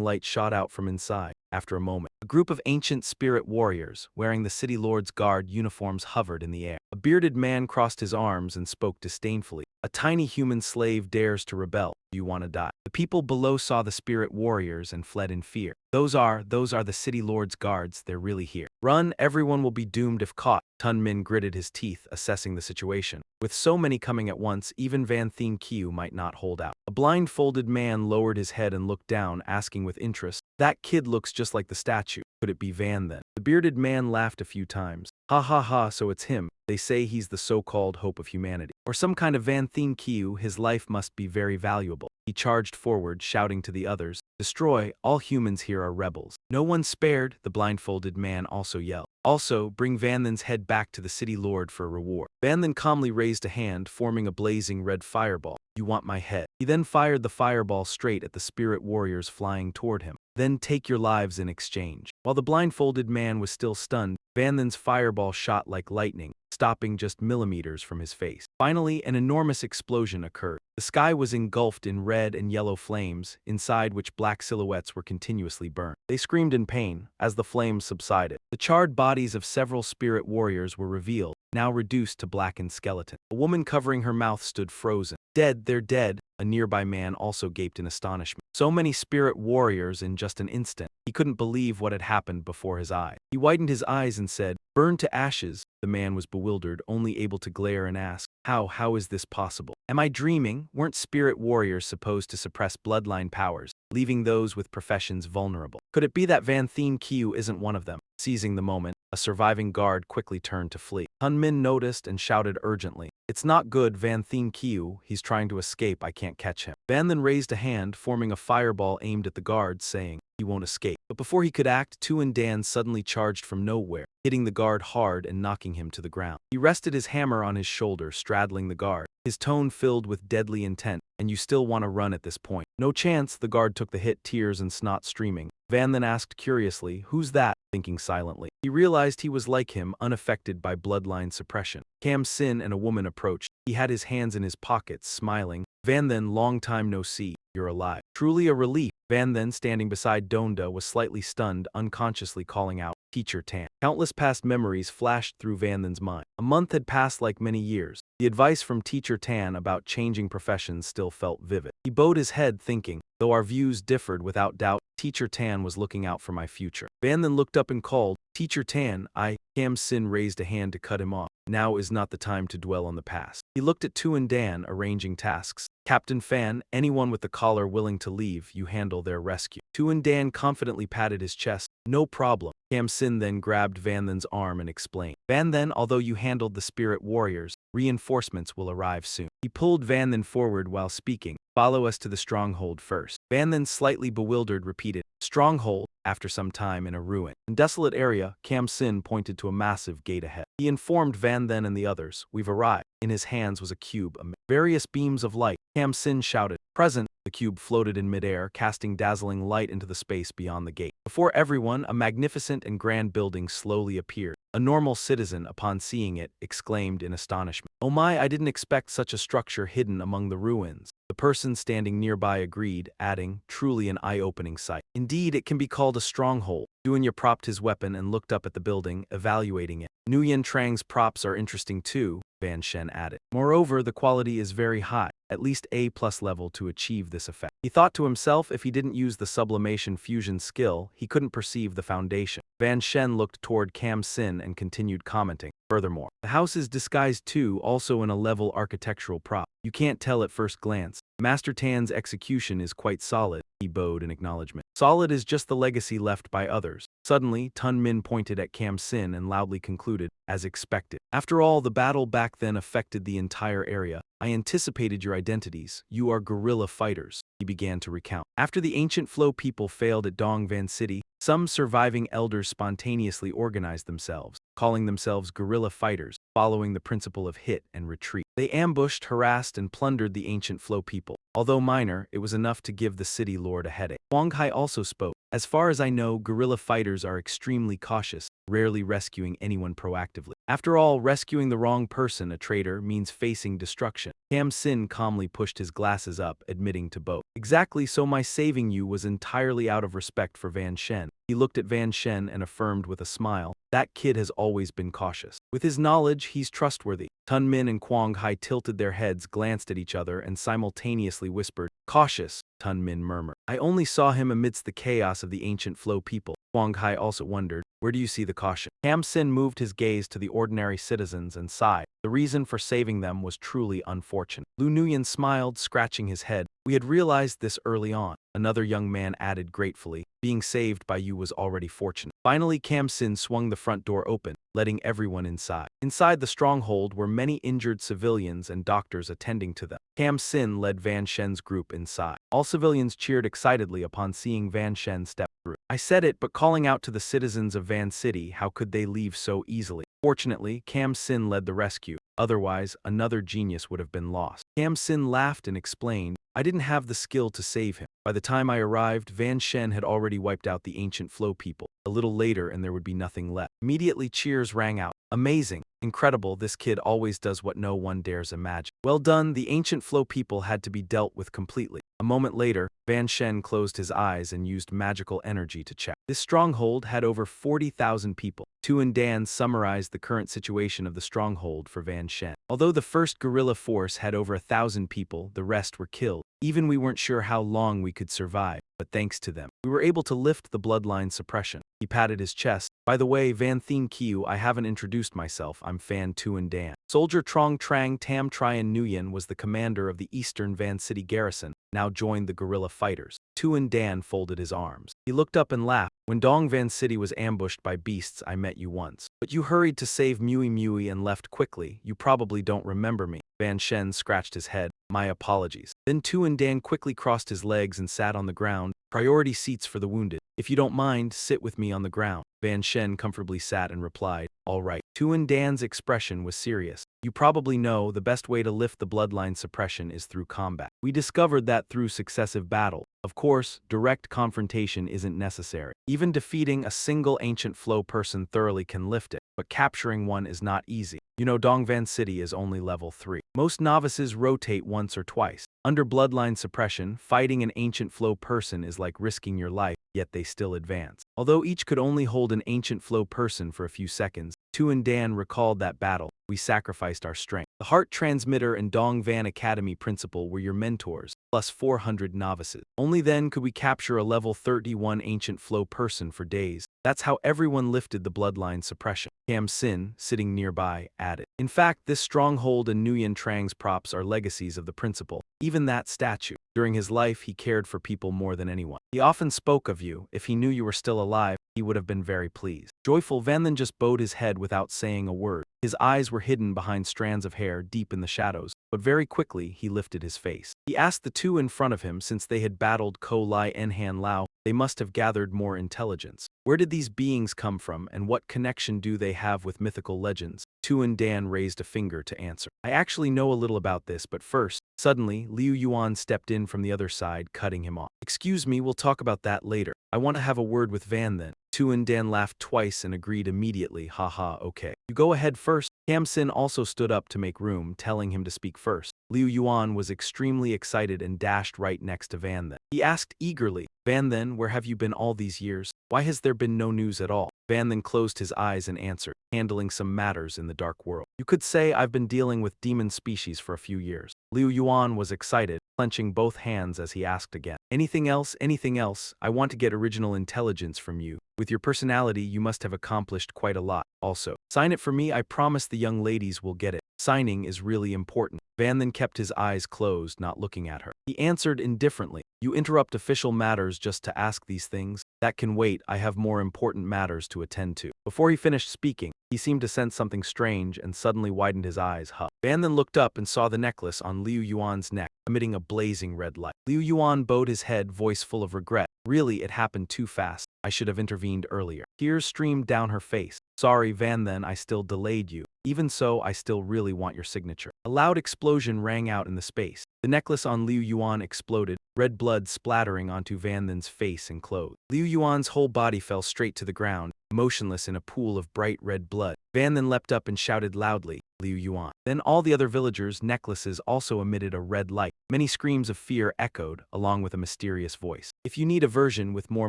light shot out from inside. After a moment, a group of ancient spirit warriors, wearing the city lord's guard uniforms, hovered in the air. A bearded man crossed his arms and spoke disdainfully. A tiny human slave dares to rebel. Do you want to die? The people below saw the spirit warriors and fled in fear. Those are the city lord's guards. They're really here. Run, everyone will be doomed if caught. Tun Min gritted his teeth, assessing the situation. With so many coming at once, even Van Thien Kiu might not hold out. A blindfolded man lowered his head and looked down, asking with interest, "That kid looks just like the statue. Could it be Van then?" The bearded man laughed a few times. "Ha ha ha, so it's him. They say he's the so-called hope of humanity. Or some kind of Van Thien Kiu, his life must be very valuable." He charged forward, shouting to the others, "Destroy, all humans here are rebels." "No one spared," the blindfolded man also yelled. "Also, bring Van Then's head back to the city lord for a reward." Van Then calmly raised a hand, forming a blazing red fireball. "You want my head?" He then fired the fireball straight at the spirit warriors flying toward him. "Then take your lives in exchange." While the blindfolded man was still stunned, Van Then's fireball shot like lightning, stopping just millimeters from his face. Finally, an enormous explosion occurred. The sky was engulfed in red and yellow flames, inside which black silhouettes were continuously burned. They screamed in pain as the flames subsided. The charred bodies of several spirit warriors were revealed, now reduced to blackened skeleton. A woman covering her mouth stood frozen. "Dead, they're dead." A nearby man also gaped in astonishment. So many spirit warriors in just an instant. He couldn't believe what had happened before his eyes. He widened his eyes and said, "Burned to ashes." The man was bewildered, only able to glare and ask, How is this possible? Am I dreaming? Weren't spirit warriors supposed to suppress bloodline powers, leaving those with professions vulnerable? Could it be that Van Thien Kiu isn't one of them?" Seizing the moment, a surviving guard quickly turned to flee. Hun Min noticed and shouted urgently, "It's not good, Van Thien Kiu. He's trying to escape. I can't catch him." Van then raised a hand, forming a fireball aimed at the guard, saying, "He won't escape." But before he could act, Tu and Dan suddenly charged from nowhere, hitting the guard hard and knocking him to the ground. He rested his hammer on his shoulder, straddling the guard, his tone filled with deadly intent. "And you still want to run at this point?" "No chance." The guard took the hit, tears and snot streaming. Van then asked curiously, "Who's that?" Thinking silently, he realized he was like him, unaffected by bloodline suppression. Cam Sin and a woman approached. He had his hands in his pockets, smiling. "Van then, long time no see. You're alive." Truly a relief. Van then, standing beside Donda, was slightly stunned, unconsciously calling out, "Teacher Tan." Countless past memories flashed through Van Then's mind. A month had passed like many years. The advice from Teacher Tan about changing professions still felt vivid. He bowed his head, thinking, though our views differed, without doubt, Teacher Tan was looking out for my future. Van then looked up and called, "Teacher Tan, Cam Sin raised a hand to cut him off. Now is not the time to dwell on the past. He looked at Tu and Dan, arranging tasks. "Captain Fan, anyone with the collar willing to leave, you handle their rescue." Tu and Dan confidently patted his chest. "No problem." Cam Sin then grabbed Van Then's arm and explained, "Van Then, although you handled the spirit warriors, reinforcements will arrive soon." He pulled Van Then forward while speaking, "Follow us to the stronghold first." Van Then, slightly bewildered, repeated, "Stronghold?" After some time in a ruined and desolate area, Cam Sin pointed to a massive gate ahead. He informed Van Then and the others, "We've arrived." In his hands was a cube amid various beams of light. Cam Sin shouted, "Present." The cube floated in midair, casting dazzling light into the space beyond the gate. Before everyone, a magnificent and grand building slowly appeared. A normal citizen, upon seeing it, exclaimed in astonishment, "Oh my, I didn't expect such a structure hidden among the ruins." The person standing nearby agreed, adding, "Truly an eye-opening sight. Indeed, it can be called a stronghold." Duanya propped his weapon and looked up at the building, evaluating it. Nguyen Trang's props are interesting too. Van Shen added. Moreover, the quality is very high, at least A+ level to achieve this effect. He thought to himself if he didn't use the sublimation fusion skill, he couldn't perceive the foundation. Van Shen looked toward Cam Sin and continued commenting. Furthermore, the house is disguised too, also in a level architectural prop. You can't tell at first glance. Master Tan's execution is quite solid, he bowed in acknowledgement. Solid is just the legacy left by others. Suddenly, Tun Min pointed at Cam Sin and loudly concluded, as expected. After all, the battle back then affected the entire area. I anticipated your identities. You are guerrilla fighters, he began to recount. After the ancient Flow people failed at Dongvan City, some surviving elders spontaneously organized themselves, calling themselves guerrilla fighters, following the principle of hit and retreat. They ambushed, harassed, and plundered the ancient Flow people. Although minor, it was enough to give the city lord a headache. Huang Hai also spoke. As far as I know, guerrilla fighters are extremely cautious, rarely rescuing anyone proactively. After all, rescuing the wrong person, a traitor, means facing destruction. Cam Sin calmly pushed his glasses up, admitting to both. Exactly, so my saving you was entirely out of respect for Van Shen. He looked at Van Shen and affirmed with a smile, that kid has always been cautious. With his knowledge, he's trustworthy. Tun Min and Huang Hai tilted their heads, glanced at each other, and simultaneously whispered, cautious, Tun Min murmured. I only saw him amidst the chaos of the ancient Flow people. Huang Hai also wondered, where do you see the caution? Cam Sin moved his gaze to the ordinary citizens and sighed. The reason for saving them was truly unfortunate. Lu Nuyen smiled, scratching his head. We had realized this early on. Another young man added gratefully, being saved by you was already fortunate. Finally, Cam Sin swung the front door open, letting everyone inside. Inside the stronghold were many injured civilians and doctors attending to them. Cam Sin led Van Shen's group inside. All civilians cheered excitedly upon seeing Van Shen step through. I said it, but calling out to the citizens of Van City, how could they leave so easily? Fortunately, Cam Sin led the rescue. Otherwise, another genius would have been lost. Cam Sin laughed and explained, I didn't have the skill to save him. By the time I arrived, Van Shen had already wiped out the ancient Flow people. A little later and there would be nothing left. Immediately cheers rang out. Amazing. Incredible, this kid always does what no one dares imagine. Well done, the ancient Flow people had to be dealt with completely. A moment later, Van Shen closed his eyes and used magical energy to check. This stronghold had over 40,000 people. Tu and Dan summarized the current situation of the stronghold for Van Shen. Although the first guerrilla force had over 1,000 people, the rest were killed. Even we weren't sure how long we could survive, but thanks to them, we were able to lift the bloodline suppression. He patted his chest. By the way, Van Thien Kiu, I haven't introduced myself. I'm Fan Tu and Dan. Soldier Trong Trang Tam Trian Nguyen was the commander of the Eastern Van City garrison, now joined the guerrilla fighters. Tu and Dan folded his arms. He looked up and laughed. When Dong Van City was ambushed by beasts, I met you once. But you hurried to save Mui Mui and left quickly. You probably don't remember me. Van Shen scratched his head. My apologies. Then Tu and Dan quickly crossed his legs and sat on the ground. Priority seats for the wounded. If you don't mind, sit with me on the ground. Van Shen comfortably sat and replied, all right. Tu and Dan's expression was serious. You probably know the best way to lift the bloodline suppression is through combat. We discovered that through successive battle. Of course, direct confrontation isn't necessary. Even defeating a single ancient Flow person thoroughly can lift it, but capturing one is not easy. You know, Dongvan City is only level 3. Most novices rotate once or twice. Under bloodline suppression, fighting an ancient Flow person is like risking your life, yet they still advance. Although each could only hold an ancient Flow person for a few seconds, Tu and Dan recalled that battle. We sacrificed our strength. The Heart Transmitter and Dong Van Academy principal were your mentors, plus 400 novices. Only then could we capture a level 31 ancient Flow person for days. That's how everyone lifted the bloodline suppression. Cam Sin, sitting nearby, added. In fact, this stronghold and Nguyen Trang's props are legacies of the principal. Even that statue. During his life, he cared for people more than anyone. He often spoke of you. If he knew you were still alive, he would have been very pleased. Joyful Van then just bowed his head without saying a word. His eyes were hidden behind strands of hair deep in the shadows, but very quickly he lifted his face. He asked the two in front of him, since they had battled Ko Lai Enhan Lao, they must have gathered more intelligence. Where did these beings come from, and what connection do they have with mythical legends? Tu and Dan raised a finger to answer. I actually know a little about this, but first, suddenly, Liu Yuan stepped in from the other side, cutting him off. Excuse me, we'll talk about that later. I want to have a word with Van then. Tu and Dan laughed twice and agreed immediately, haha, okay. You go ahead first. Cam Sin also stood up to make room, telling him to speak first. Liu Yuan was extremely excited and dashed right next to Van then. He asked eagerly, Van then, where have you been all these years? Why has there been no news at all? Van then closed his eyes and answered, handling some matters in the dark world. You could say I've been dealing with demon species for a few years. Liu Yuan was excited, clenching both hands as he asked again. Anything else? Anything else? I want to get original intelligence from you. With your personality, you must have accomplished quite a lot. Also, sign it for me. I promise the young ladies will get it. Signing is really important. Van then kept his eyes closed, not looking at her. He answered indifferently, You interrupt official matters just to ask these things? That can wait, I have more important matters to attend to. Before he finished speaking, he seemed to sense something strange and suddenly widened his eyes. Van then looked up and saw the necklace on Liu Yuan's neck, emitting a blazing red light. Liu Yuan bowed his head, voice full of regret. Really, it happened too fast. I should have intervened earlier. Tears streamed down her face. Sorry, Van, then I still delayed you. Even so, I still really want your signature. A loud explosion rang out in the space. The necklace on Liu Yuan exploded, red blood splattering onto Van Then's face and clothes. Liu Yuan's whole body fell straight to the ground, motionless in a pool of bright red blood. Van then leapt up and shouted loudly, Liu Yuan. Then all the other villagers' necklaces also emitted a red light. Many screams of fear echoed, along with a mysterious voice. If you need a version with more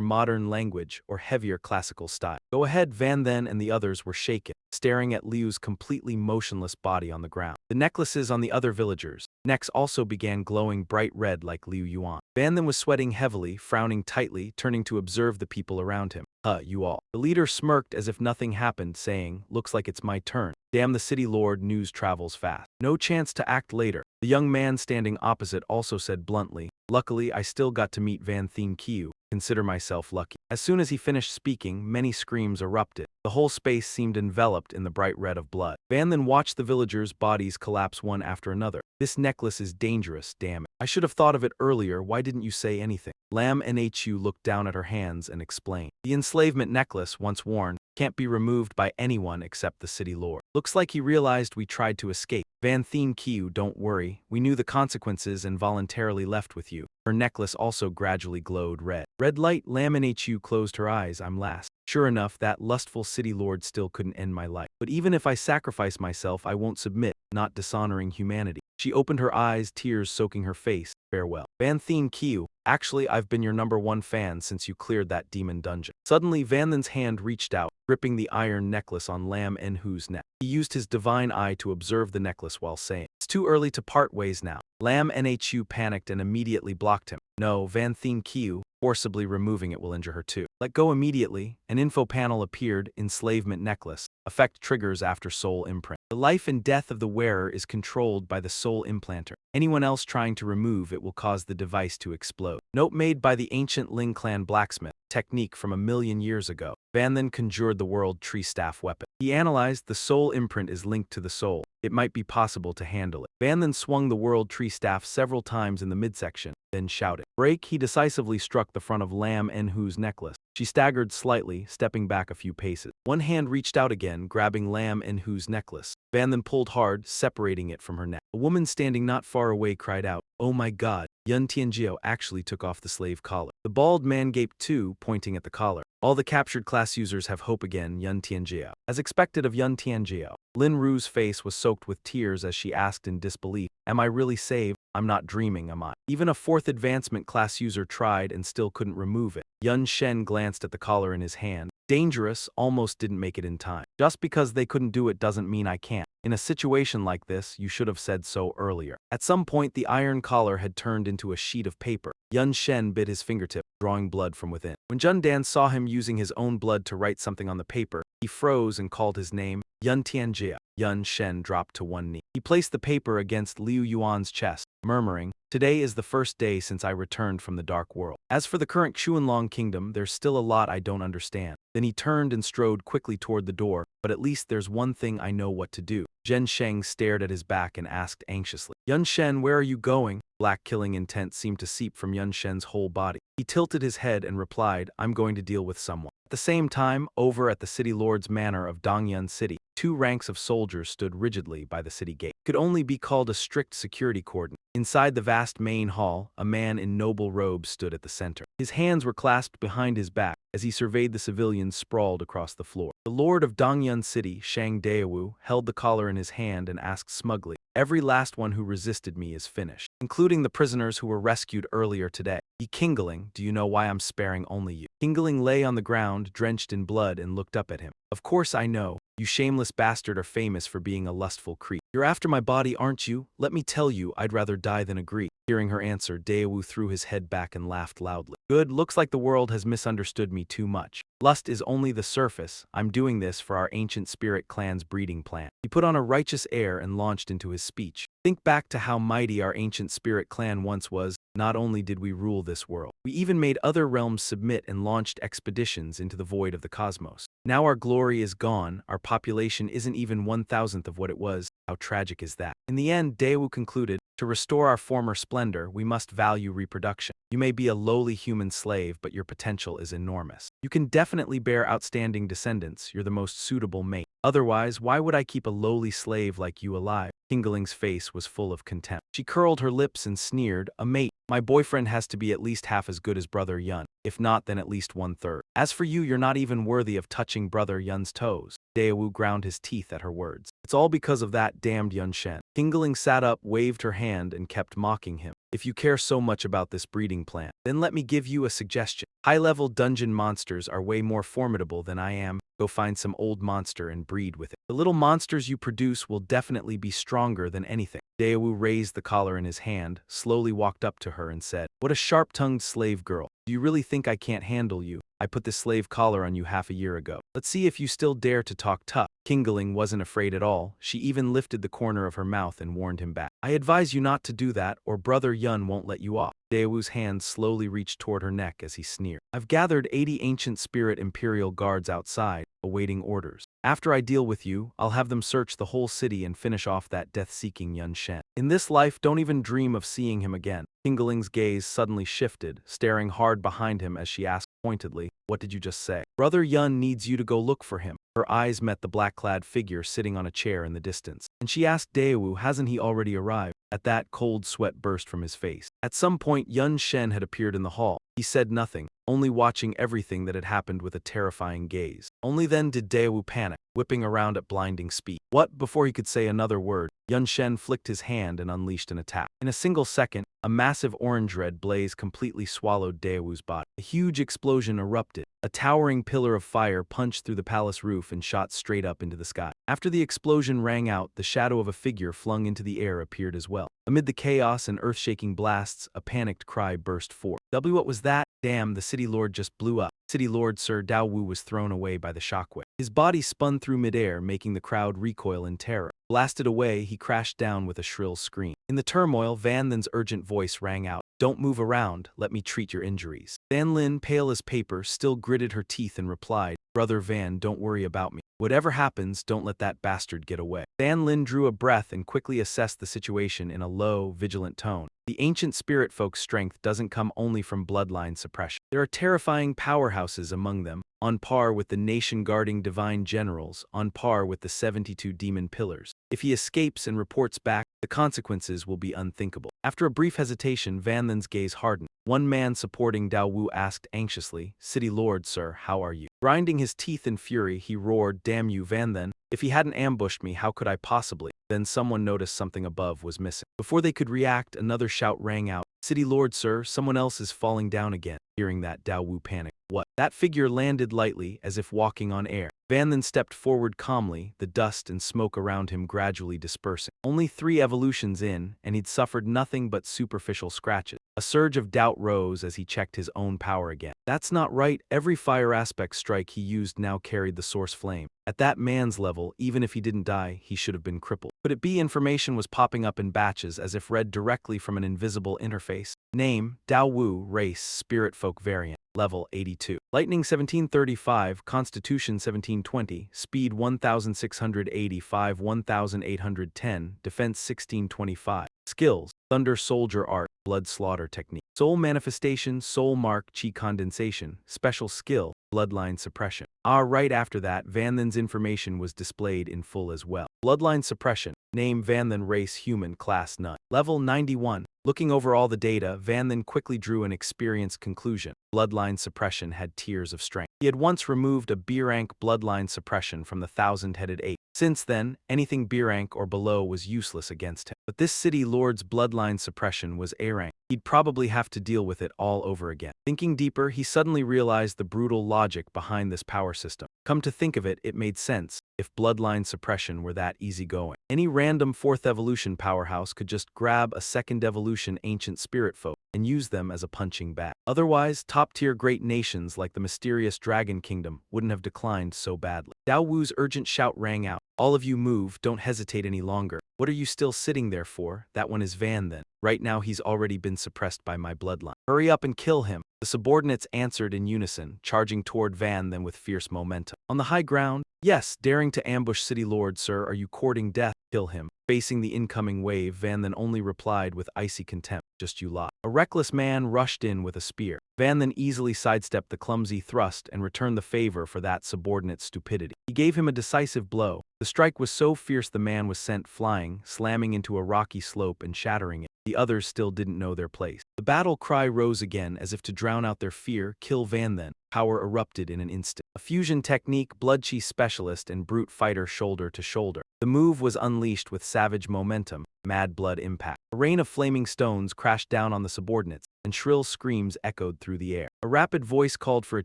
modern language or heavier classical style, go ahead. Van then and the others were shaken, staring at Liu's completely motionless body on the ground. The necklaces on the other villagers' necks also began glowing bright red like Liu Yuan. Van then was sweating heavily, frowning tightly, turning to observe the people around him. You all. The leader smirked as if nothing happened, saying, Looks like it's my turn. Damn the city lord, news travels fast. No chance to act later. The young man standing opposite also said bluntly, Luckily, I still got to meet Van Thien Kiu. Consider myself lucky. As soon as he finished speaking, many screams erupted. The whole space seemed enveloped in the bright red of blood. Van then watched the villagers' bodies collapse one after another. This necklace is dangerous, damn it. I should have thought of it earlier, why didn't you say anything? Lam Nhu looked down at her hands and explained. The enslavement necklace, once worn, can't be removed by anyone except the city lord. Looks like he realized we tried to escape. Van Thien Kiu, don't worry, we knew the consequences and voluntarily left with you. Her necklace also gradually glowed red. Red light. Lam Nhu closed her eyes. I'm last. Sure enough, that lustful city lord still couldn't end my life. But even if I sacrifice myself, I won't submit, not dishonoring humanity. She opened her eyes, tears soaking her face. Farewell. Van Thien Kiu, actually I've been your #1 fan since you cleared that demon dungeon. Suddenly Van Then's hand reached out, gripping the iron necklace on Lam Nhu's neck. He used his divine eye to observe the necklace while saying, It's too early to part ways now. Lam Nhu panicked and immediately blocked him. No, Van Thien Kiu, forcibly removing it will injure her too. Let go immediately. An info panel appeared, enslavement necklace. Effect triggers after soul imprint. The life and death of the wearer is controlled by the soul implanter. Anyone else trying to remove it will cause the device to explode. Note made by the ancient Ling clan blacksmith, technique from 1,000,000 years ago. Van then conjured the world tree staff weapon. He analyzed the soul imprint is linked to the soul. It might be possible to handle it. Van then swung the world tree staff several times in the midsection, then shouted. Break. He decisively struck the front of Lam Nhu's necklace. She staggered slightly, stepping back a few paces. One hand reached out again, grabbing Lam Nhu's necklace. Van then pulled hard, separating it from her neck. A woman standing not far away cried out, Oh my god, Yun Tianjiao actually took off the slave collar. The bald man gaped too, pointing at the collar. All the captured class users have hope again, Yun Tianjiao. As expected of Yun Tianjiao, Lin Ru's face was soaked with tears as she asked in disbelief, Am I really saved? I'm not dreaming, am I? Even a 4th advancement class user tried and still couldn't remove it. Yun Shen glanced at the collar in his hand. Dangerous, almost didn't make it in time. Just because they couldn't do it doesn't mean I can't. In a situation like this, you should have said so earlier. At some point, the iron collar had turned into a sheet of paper. Yun Shen bit his fingertip, drawing blood from within. When Jun Dan saw him using his own blood to write something on the paper, he froze and called his name, Yun Tianjia. Yun Shen dropped to one knee. He placed the paper against Liu Yuan's chest, murmuring, Today is the first day since I returned from the dark world. As for the current Qianlong kingdom, there's still a lot I don't understand. Then he turned and strode quickly toward the door, but at least there's one thing I know what to do. Zhen Sheng stared at his back and asked anxiously, Yun Shen, where are you going? Black killing intent seemed to seep from Yun Shen's whole body. He tilted his head and replied, I'm going to deal with someone. At the same time, over at the city lord's manor of Dongyun City, 2 ranks of soldiers stood rigidly by the city gate. It could only be called a strict security cordon. Inside the vast main hall, a man in noble robes stood at the center. His hands were clasped behind his back as he surveyed the civilians sprawled across the floor. The lord of Dongyun City, Shang Daewu, held the collar in his hand and asked smugly, Every last one who resisted me is finished, including the prisoners who were rescued earlier today. Ye Kingling, do you know why I'm sparing only you? Kingling lay on the ground, drenched in blood, and looked up at him. Of course I know. You shameless bastard are famous for being a lustful creep. You're after my body, aren't you? Let me tell you, I'd rather die than agree. Hearing her answer, Daewoo threw his head back and laughed loudly. Good, looks like the world has misunderstood me too much. Lust is only the surface. I'm doing this for our ancient spirit clan's breeding plan. He put on a righteous air and launched into his speech. Think back to how mighty our ancient spirit clan once was. Not only did we rule this world, we even made other realms submit and launched expeditions into the void of the cosmos. Now our glory is gone, our population isn't even 1,000th of what it was. How tragic is that? In the end, Daewoo concluded, to restore our former splendor, we must value reproduction. You may be a lowly human slave, but your potential is enormous. You can definitely bear outstanding descendants. You're the most suitable mate. Otherwise, why would I keep a lowly slave like you alive? Kingling's face was full of contempt. She curled her lips and sneered, a mate. My boyfriend has to be at least half as good as Brother Yun. If not, then at least 1/3. As for you, you're not even worthy of touching Brother Yun's toes. Daewoo ground his teeth at her words. It's all because of that damned Yun Shen. Kingling sat up, waved her hand, and kept mocking him. If you care so much about this breeding plan, then let me give you a suggestion. High-level dungeon monsters are way more formidable than I am. Go find some old monster and breed with it. The little monsters you produce will definitely be stronger than anything. Daewoo raised the collar in his hand, slowly walked up to her and said, what a sharp-tongued slave girl. Do you really think I can't handle you? I put this slave collar on you half a year ago. Let's see if you still dare to talk tough. Kingling wasn't afraid at all. She even lifted the corner of her mouth and warned him back. I advise you not to do that, or Brother Yun won't let you off. Daewoo's hand slowly reached toward her neck as he sneered. I've gathered 80 ancient spirit imperial guards outside, awaiting orders. After I deal with you, I'll have them search the whole city and finish off that death-seeking Yun Shen. In this life, don't even dream of seeing him again. Kingling's gaze suddenly shifted, staring hard behind him as she asked pointedly, what did you just say? Brother Yun needs you to go look for him. Her eyes met the black-clad figure sitting on a chair in the distance, and she asked Daewoo, hasn't he already arrived? At that, cold sweat burst from his face. At some point, Yun Shen had appeared in the hall. He said nothing, only watching everything that had happened with a terrifying gaze. Only then did Daewoo panic, whipping around at blinding speed. What? Before he could say another word, Yun Shen flicked his hand and unleashed an attack. In a single second, a massive orange-red blaze completely swallowed Daewoo's body. A huge explosion erupted. A towering pillar of fire punched through the palace roof and shot straight up into the sky. After the explosion rang out, the shadow of a figure flung into the air appeared as well. Amid the chaos and earth-shaking blasts, a panicked cry burst forth. What was that? Damn, the City Lord just blew up. City Lord Sir Daewoo was thrown away by the shockwave. His body spun through midair, making the crowd recoil in terror. Blasted away, he crashed down with a shrill scream. In the turmoil, Van Lin's urgent voice rang out. Don't move around, let me treat your injuries. Van Lin, pale as paper, still gritted her teeth and replied, Brother Van, don't worry about me. Whatever happens, don't let that bastard get away. Van Lin drew a breath and quickly assessed the situation in a low, vigilant tone. The ancient spirit folk's strength doesn't come only from bloodline suppression. There are terrifying powerhouses among them, on par with the nation-guarding divine generals, on par with the 72 demon pillars. If he escapes and reports back, the consequences will be unthinkable. After a brief hesitation, Van Lin's gaze hardened. One man supporting Daewoo asked anxiously, City Lord, sir, how are you? Grinding his teeth in fury, he roared, damn you, Van Lin. If he hadn't ambushed me, how could I possibly? Then someone noticed something above was missing. Before they could react, another shout rang out. City Lord, sir, someone else is falling down again. Hearing that, Daewoo panicked. What? That figure landed lightly, as if walking on air. Van Lin stepped forward calmly, the dust and smoke around him gradually dispersing. Only 3 evolutions in, and he'd suffered nothing but superficial scratches. A surge of doubt rose as he checked his own power again. That's not right. Every fire aspect strike he used now carried the source flame. At that man's level, even if he didn't die, he should have been crippled. Could it be information was popping up in batches as if read directly from an invisible interface? Name, Daewoo, race, spirit folk variant. Level 82. Lightning 1735, Constitution 1720, Speed 1685 1810, Defense 1625. Skills: Thunder Soldier Art, Blood Slaughter Technique. Soul Manifestation, Soul Mark, Chi Condensation. Special Skill, Bloodline Suppression. Right after that, Van Lin's information was displayed in full as well. Bloodline Suppression. Name Van Lin, race human, class none. Level 91. Looking over all the data, Van then quickly drew an experienced conclusion. Bloodline suppression had tiers of strength. He had once removed a B rank bloodline suppression from the thousand-headed ape. Since then, anything B rank or below was useless against him. But this city lord's bloodline suppression was A rank. He'd probably have to deal with it all over again. Thinking deeper, he suddenly realized the brutal logic behind this power system. Come to think of it, it made sense. If bloodline suppression were that easygoing, any random fourth evolution powerhouse could just grab a second evolution ancient spirit folk and use them as a punching bag. Otherwise, top-tier great nations like the mysterious Dragon Kingdom wouldn't have declined so badly. Dao Wu's urgent shout rang out. All of you move, don't hesitate any longer. What are you still sitting there for? That one is Van then. Right now he's already been suppressed by my bloodline. Hurry up and kill him. The subordinates answered in unison, charging toward Van then with fierce momentum. On the high ground, yes, daring to ambush City Lord, sir, are you courting death? Kill him. Facing the incoming wave, Van then only replied with icy contempt, just you lot. A reckless man rushed in with a spear. Van then easily sidestepped the clumsy thrust and returned the favor for that subordinate's stupidity. He gave him a decisive blow. The strike was so fierce the man was sent flying, slamming into a rocky slope and shattering it. The others still didn't know their place. The battle cry rose again as if to drown out their fear. Kill Van then. Power erupted in an instant. A fusion technique, blood chi specialist and brute fighter shoulder to shoulder. The move was unleashed with savage momentum, mad blood impact. A rain of flaming stones crashed down on the subordinates, and shrill screams echoed through the air. A rapid voice called for a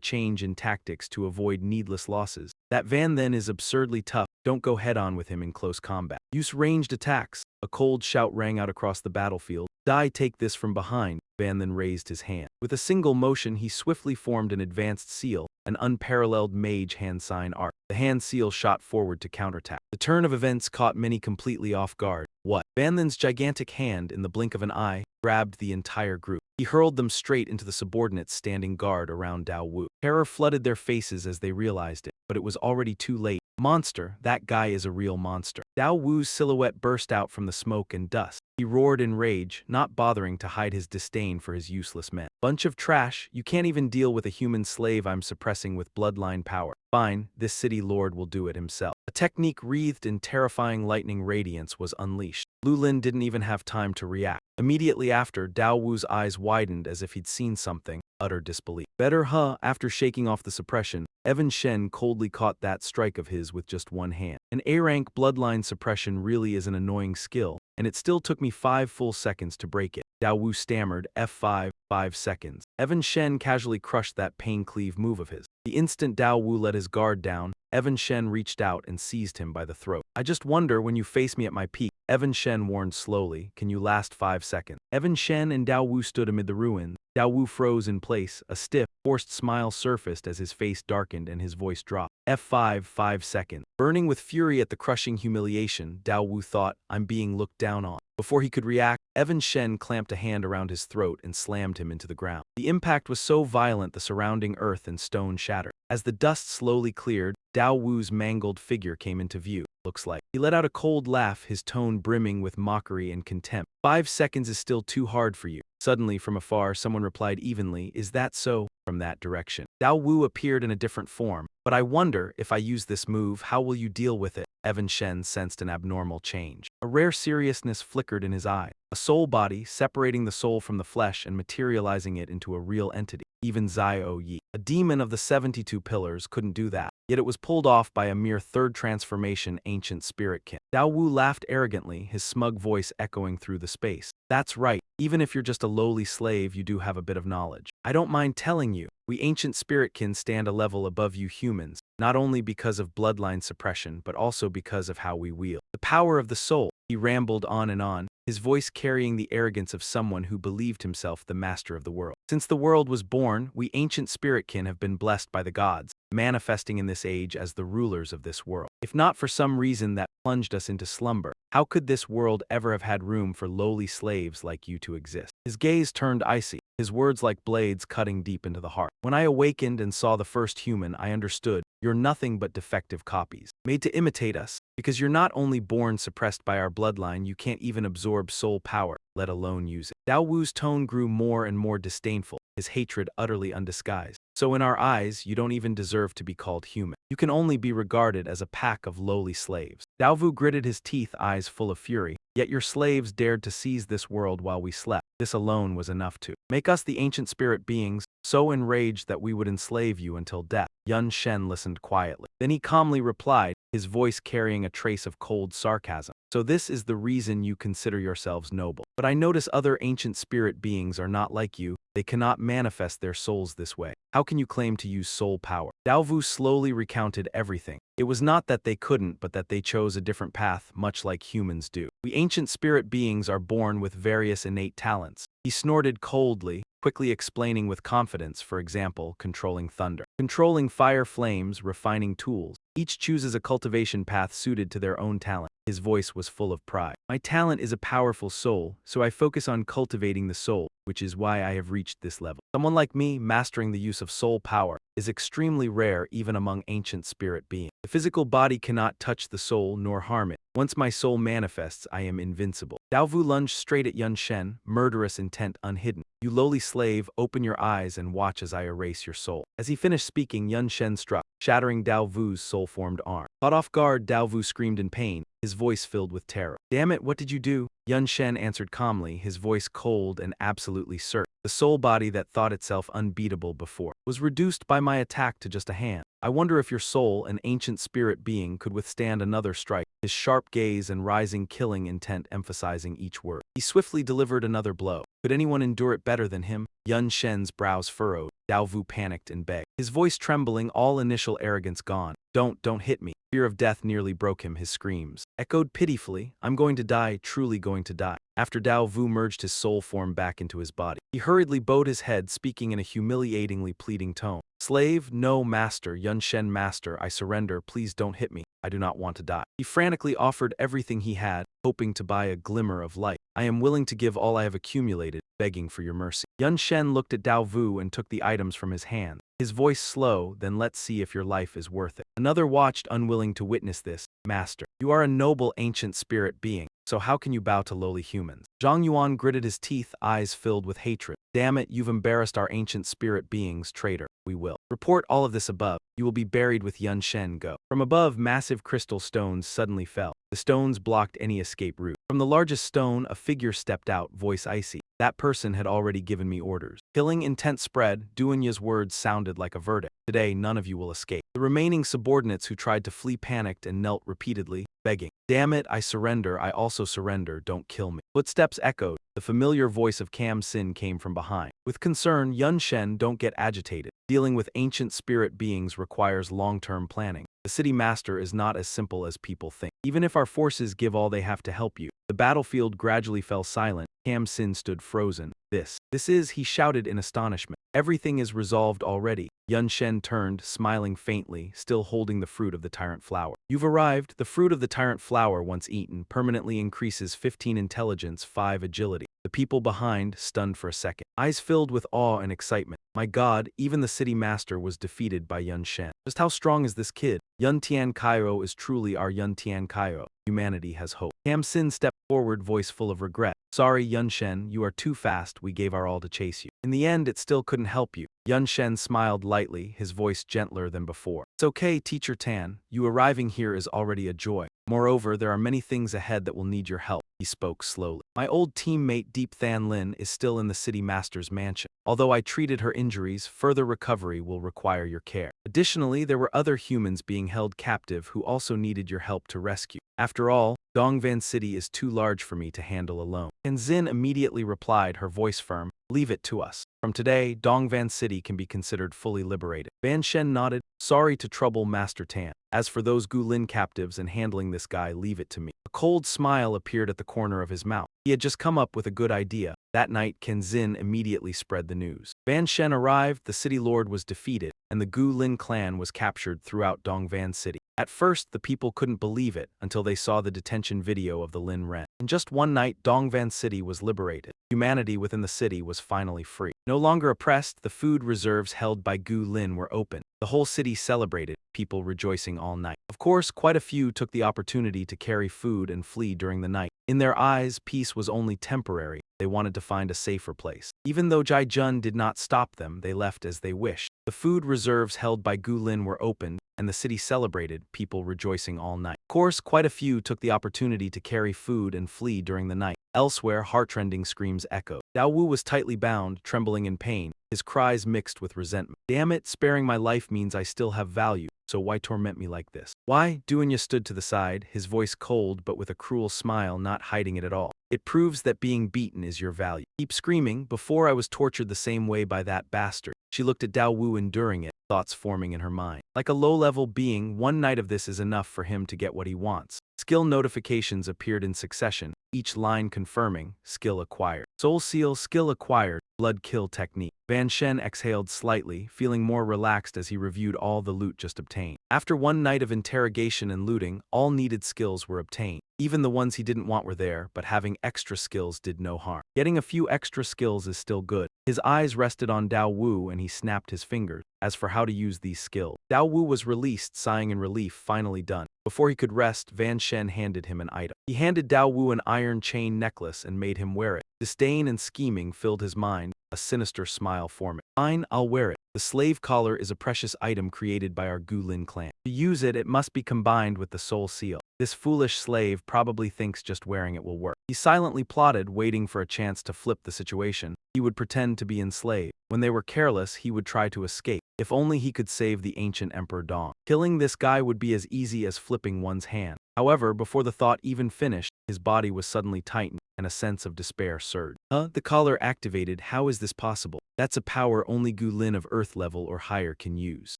change in tactics to avoid needless losses. That Van then is absurdly tough. Don't go head-on with him in close combat. Use ranged attacks. A cold shout rang out across the battlefield. Dai, take this from behind. Van then raised his hand. With a single motion, he swiftly formed an advanced seal, an unparalleled mage hand sign art. The hand seal shot forward to counterattack. The turn of events caught many completely off guard. What? Van then's gigantic hand, in the blink of an eye, grabbed the entire group. He hurled them straight into the subordinates standing guard around Dao Wu. Terror flooded their faces as they realized it, but it was already too late. Monster, that guy is a real monster. Dao Wu's silhouette burst out from the smoke and dust. He roared in rage, not bothering to hide his disdain for his useless men. Bunch of trash, you can't even deal with a human slave I'm suppressing with bloodline power. Fine, this city lord will do it himself. A technique wreathed in terrifying lightning radiance was unleashed. Lu Lin didn't even have time to react. Immediately after, Dao Wu's eyes widened as if he'd seen something, utter disbelief. Better after shaking off the suppression, Evan Shen coldly caught that strike of his with just one hand. An A-rank bloodline suppression really is an annoying skill, and it still took me 5 full seconds to break it. Dao Wu stammered, F5, 5 seconds. Evan Shen casually crushed that pain cleave move of his. The instant Dao Wu let his guard down, Evan Shen reached out and seized him by the throat. I just wonder when you face me at my peak. Evan Shen warned slowly, can you last 5 seconds? Evan Shen and Dao Wu stood amid the ruins. Dao Wu froze in place, a stiff, forced smile surfaced as his face darkened and his voice dropped. F5, 5 seconds. Burning with fury at the crushing humiliation, Dao Wu thought, I'm being looked down on. Before he could react, Evan Shen clamped a hand around his throat and slammed him into the ground. The impact was so violent the surrounding earth and stone shattered. As the dust slowly cleared, Dao Wu's mangled figure came into view. Looks like. He let out a cold laugh, his tone brimming with mockery and contempt. 5 seconds is still too hard for you. Suddenly, from afar, someone replied evenly, is that so? From that direction. Dao Wu appeared in a different form. But I wonder, if I use this move, how will you deal with it? Evan Shen sensed an abnormal change. A rare seriousness flickered in his eye. A soul body, separating the soul from the flesh and materializing it into a real entity. Even Zio Yi, a demon of the 72 pillars, couldn't do that. Yet it was pulled off by a mere third transformation ancient spirit kin. Dao Wu laughed arrogantly, his smug voice echoing through the space. That's right, even if you're just a lowly slave, you do have a bit of knowledge. I don't mind telling you, we ancient spiritkin stand a level above you humans, not only because of bloodline suppression, but also because of how we wield the power of the soul. He rambled on, his voice carrying the arrogance of someone who believed himself the master of the world. Since the world was born, we ancient spiritkin have been blessed by the gods, manifesting in this age as the rulers of this world. If not for some reason that plunged us into slumber, how could this world ever have had room for lowly slaves like you to exist? His gaze turned icy, his words like blades cutting deep into the heart. When I awakened and saw the first human, I understood, you're nothing but defective copies, made to imitate us, because you're not only born suppressed by our bloodline, you can't even absorb soul power, let alone use it. Dao Wu's tone grew more and more disdainful, his hatred utterly undisguised. So in our eyes, you don't even deserve to be called human. You can only be regarded as a pack of lowly slaves. Dao Wu gritted his teeth, eyes full of fury. Yet your slaves dared to seize this world while we slept. This alone was enough to make us the ancient spirit beings, so enraged that we would enslave you until death. Yun Shen listened quietly. Then he calmly replied, his voice carrying a trace of cold sarcasm. So this is the reason you consider yourselves noble. But I notice other ancient spirit beings are not like you. They cannot manifest their souls this way. How can you claim to use soul power? Daovu slowly recounted everything. It was not that they couldn't, but that they chose a different path, much like humans do. We ancient spirit beings are born with various innate talents. He snorted coldly, quickly explaining with confidence, for example, controlling thunder, controlling fire flames, refining tools. Each chooses a cultivation path suited to their own talent. His voice was full of pride. My talent is a powerful soul, so I focus on cultivating the soul, which is why I have reached this level. Someone like me, mastering the use of soul power, is extremely rare even among ancient spirit beings. The physical body cannot touch the soul nor harm it. Once my soul manifests, I am invincible. Daovu lunged straight at Yun Shen, murderous intent unhidden. You lowly slave, open your eyes and watch as I erase your soul. As he finished speaking, Yun Shen struck, shattering Daovu's soul-formed arm. Caught off guard, Daovu screamed in pain, his voice filled with terror. Damn it, what did you do? Yun Shen answered calmly, his voice cold and absolutely certain. The soul body that thought itself unbeatable before was reduced by my attack to just a hand. I wonder if your soul, an ancient spirit being, could withstand another strike, his sharp gaze and rising killing intent emphasizing each word. He swiftly delivered another blow. Could anyone endure it better than him? Yun Shen's brows furrowed. Daovu panicked and begged, his voice trembling, all initial arrogance gone. Don't hit me. Fear of death nearly broke him, his screams echoed pitifully. I'm going to die, truly going to die. After Daovu merged his soul form back into his body, he hurriedly bowed his head, speaking in a humiliatingly pleading tone. Slave, no, master, Yun Shen master, I surrender, please don't hit me. I do not want to die. He frantically offered everything he had, hoping to buy a glimmer of light. I am willing to give all I have accumulated, begging for your mercy. Yun Shen looked at Daovu and took the items from his hand. His voice slow, then let's see if your life is worth it. Another watched, unwilling to witness this. Master, you are a noble ancient spirit being, so how can you bow to lowly humans? Zhang Yuan gritted his teeth, eyes filled with hatred. Damn it, you've embarrassed our ancient spirit beings, traitor. We will report all of this above. You will be buried with Yun Shen. Go. From above, massive crystal stones suddenly fell. The stones blocked any escape route. From the largest stone, a figure stepped out, voice icy. That person had already given me orders. Killing intent spread, Duanya's words sounded like a verdict. Today, none of you will escape. The remaining subordinates who tried to flee panicked and knelt repeatedly, begging. Damn it, I surrender, I also surrender, don't kill me. Footsteps echoed. The familiar voice of Cam Sin came from behind. With concern, Yun Shen, don't get agitated. Dealing with ancient spirit beings requires long-term planning. The city master is not as simple as people think. Even if our forces give all they have to help you. The battlefield gradually fell silent. Cam Sin stood frozen. This is, he shouted in astonishment. Everything is resolved already. Yun Shen turned, smiling faintly, still holding the fruit of the tyrant flower. You've arrived. The fruit of the tyrant flower, once eaten, permanently increases 15 intelligence, 5 agility. The people behind, stunned for a second, eyes filled with awe and excitement. My God, even the city master was defeated by Yun Shen. Just how strong is this kid? Yun Tian Cairo is truly our Yun Tian Cairo. Humanity has hope. Cam Sin stepped forward, voice full of regret. Sorry, Yun Shen, you are too fast. We gave our all to chase you. In the end, it still couldn't help you. Yun Shen smiled lightly, his voice gentler than before. It's okay, Teacher Tan. You arriving here is already a joy. Moreover, there are many things ahead that will need your help. He spoke slowly. My old teammate Deep Than Lin is still in the city master's mansion. Although I treated her injuries, further recovery will require your care. Additionally, there were other humans being held captive who also needed your help to rescue. After all, Dongvan City is too large for me to handle alone. And Xin immediately replied, her voice firm, leave it to us. From today, Dongvan City can be considered fully liberated. Van Shen nodded, sorry to trouble Master Tan. As for those Gulin captives and handling this guy, leave it to me. A cold smile appeared at the corner of his mouth. He had just come up with a good idea. That night, Kenzin immediately spread the news. Van Shen arrived, the city lord was defeated, and the Gu Lin clan was captured throughout Dongvan City. At first, the people couldn't believe it until they saw the detention video of the Lin Ren. In just one night, Dongvan City was liberated. Humanity within the city was finally free. No longer oppressed, the food reserves held by Gu Lin were open. The whole city celebrated, people rejoicing all night. Of course, quite a few took the opportunity to carry food and flee during the night. In their eyes, peace was only temporary. They wanted to find a safer place. Even though Jai Jun did not stop them, they left as they wished. The food reserves held by Gu Lin were opened, and the city celebrated, people rejoicing all night. Of course, quite a few took the opportunity to carry food and flee during the night. Elsewhere, heart-rending screams echoed. Dao Wu was tightly bound, trembling in pain, his cries mixed with resentment. "Damn it, sparing my life means I still have value, so why torment me like this?" "Why?" Duanya stood to the side, his voice cold but with a cruel smile, not hiding it at all. "It proves that being beaten is your value. Keep screaming. Before I was tortured the same way by that bastard." She looked at Dao Wu enduring it, thoughts forming in her mind. Like a low-level being, one night of this is enough for him to get what he wants. Skill notifications appeared in succession, each line confirming, skill acquired. Soul seal, skill acquired, blood kill technique. Van Shen exhaled slightly, feeling more relaxed as he reviewed all the loot just obtained. After one night of interrogation and looting, all needed skills were obtained. Even the ones he didn't want were there, but having extra skills did no harm. Getting a few extra skills is still good. His eyes rested on Dao Wu and he snapped his fingers. As for how to use these skills, Dao Wu was released, sighing in relief, finally done. Before he could rest, Van Shen handed him an item. He handed Dao Wu an iron chain necklace and made him wear it. Disdain and scheming filled his mind, a sinister smile forming. "Fine, I'll wear it. The slave collar is a precious item created by our Gu Lin clan. To use it, it must be combined with the soul seal. This foolish slave probably thinks just wearing it will work." He silently plotted, waiting for a chance to flip the situation. He would pretend to be enslaved. When they were careless, he would try to escape. If only he could save the ancient Emperor Dong. Killing this guy would be as easy as flipping one's hand. However, before the thought even finished, his body was suddenly tightened, and a sense of despair surged. The collar activated. How is this possible? That's a power only Gu Lin of Earth level or higher can use.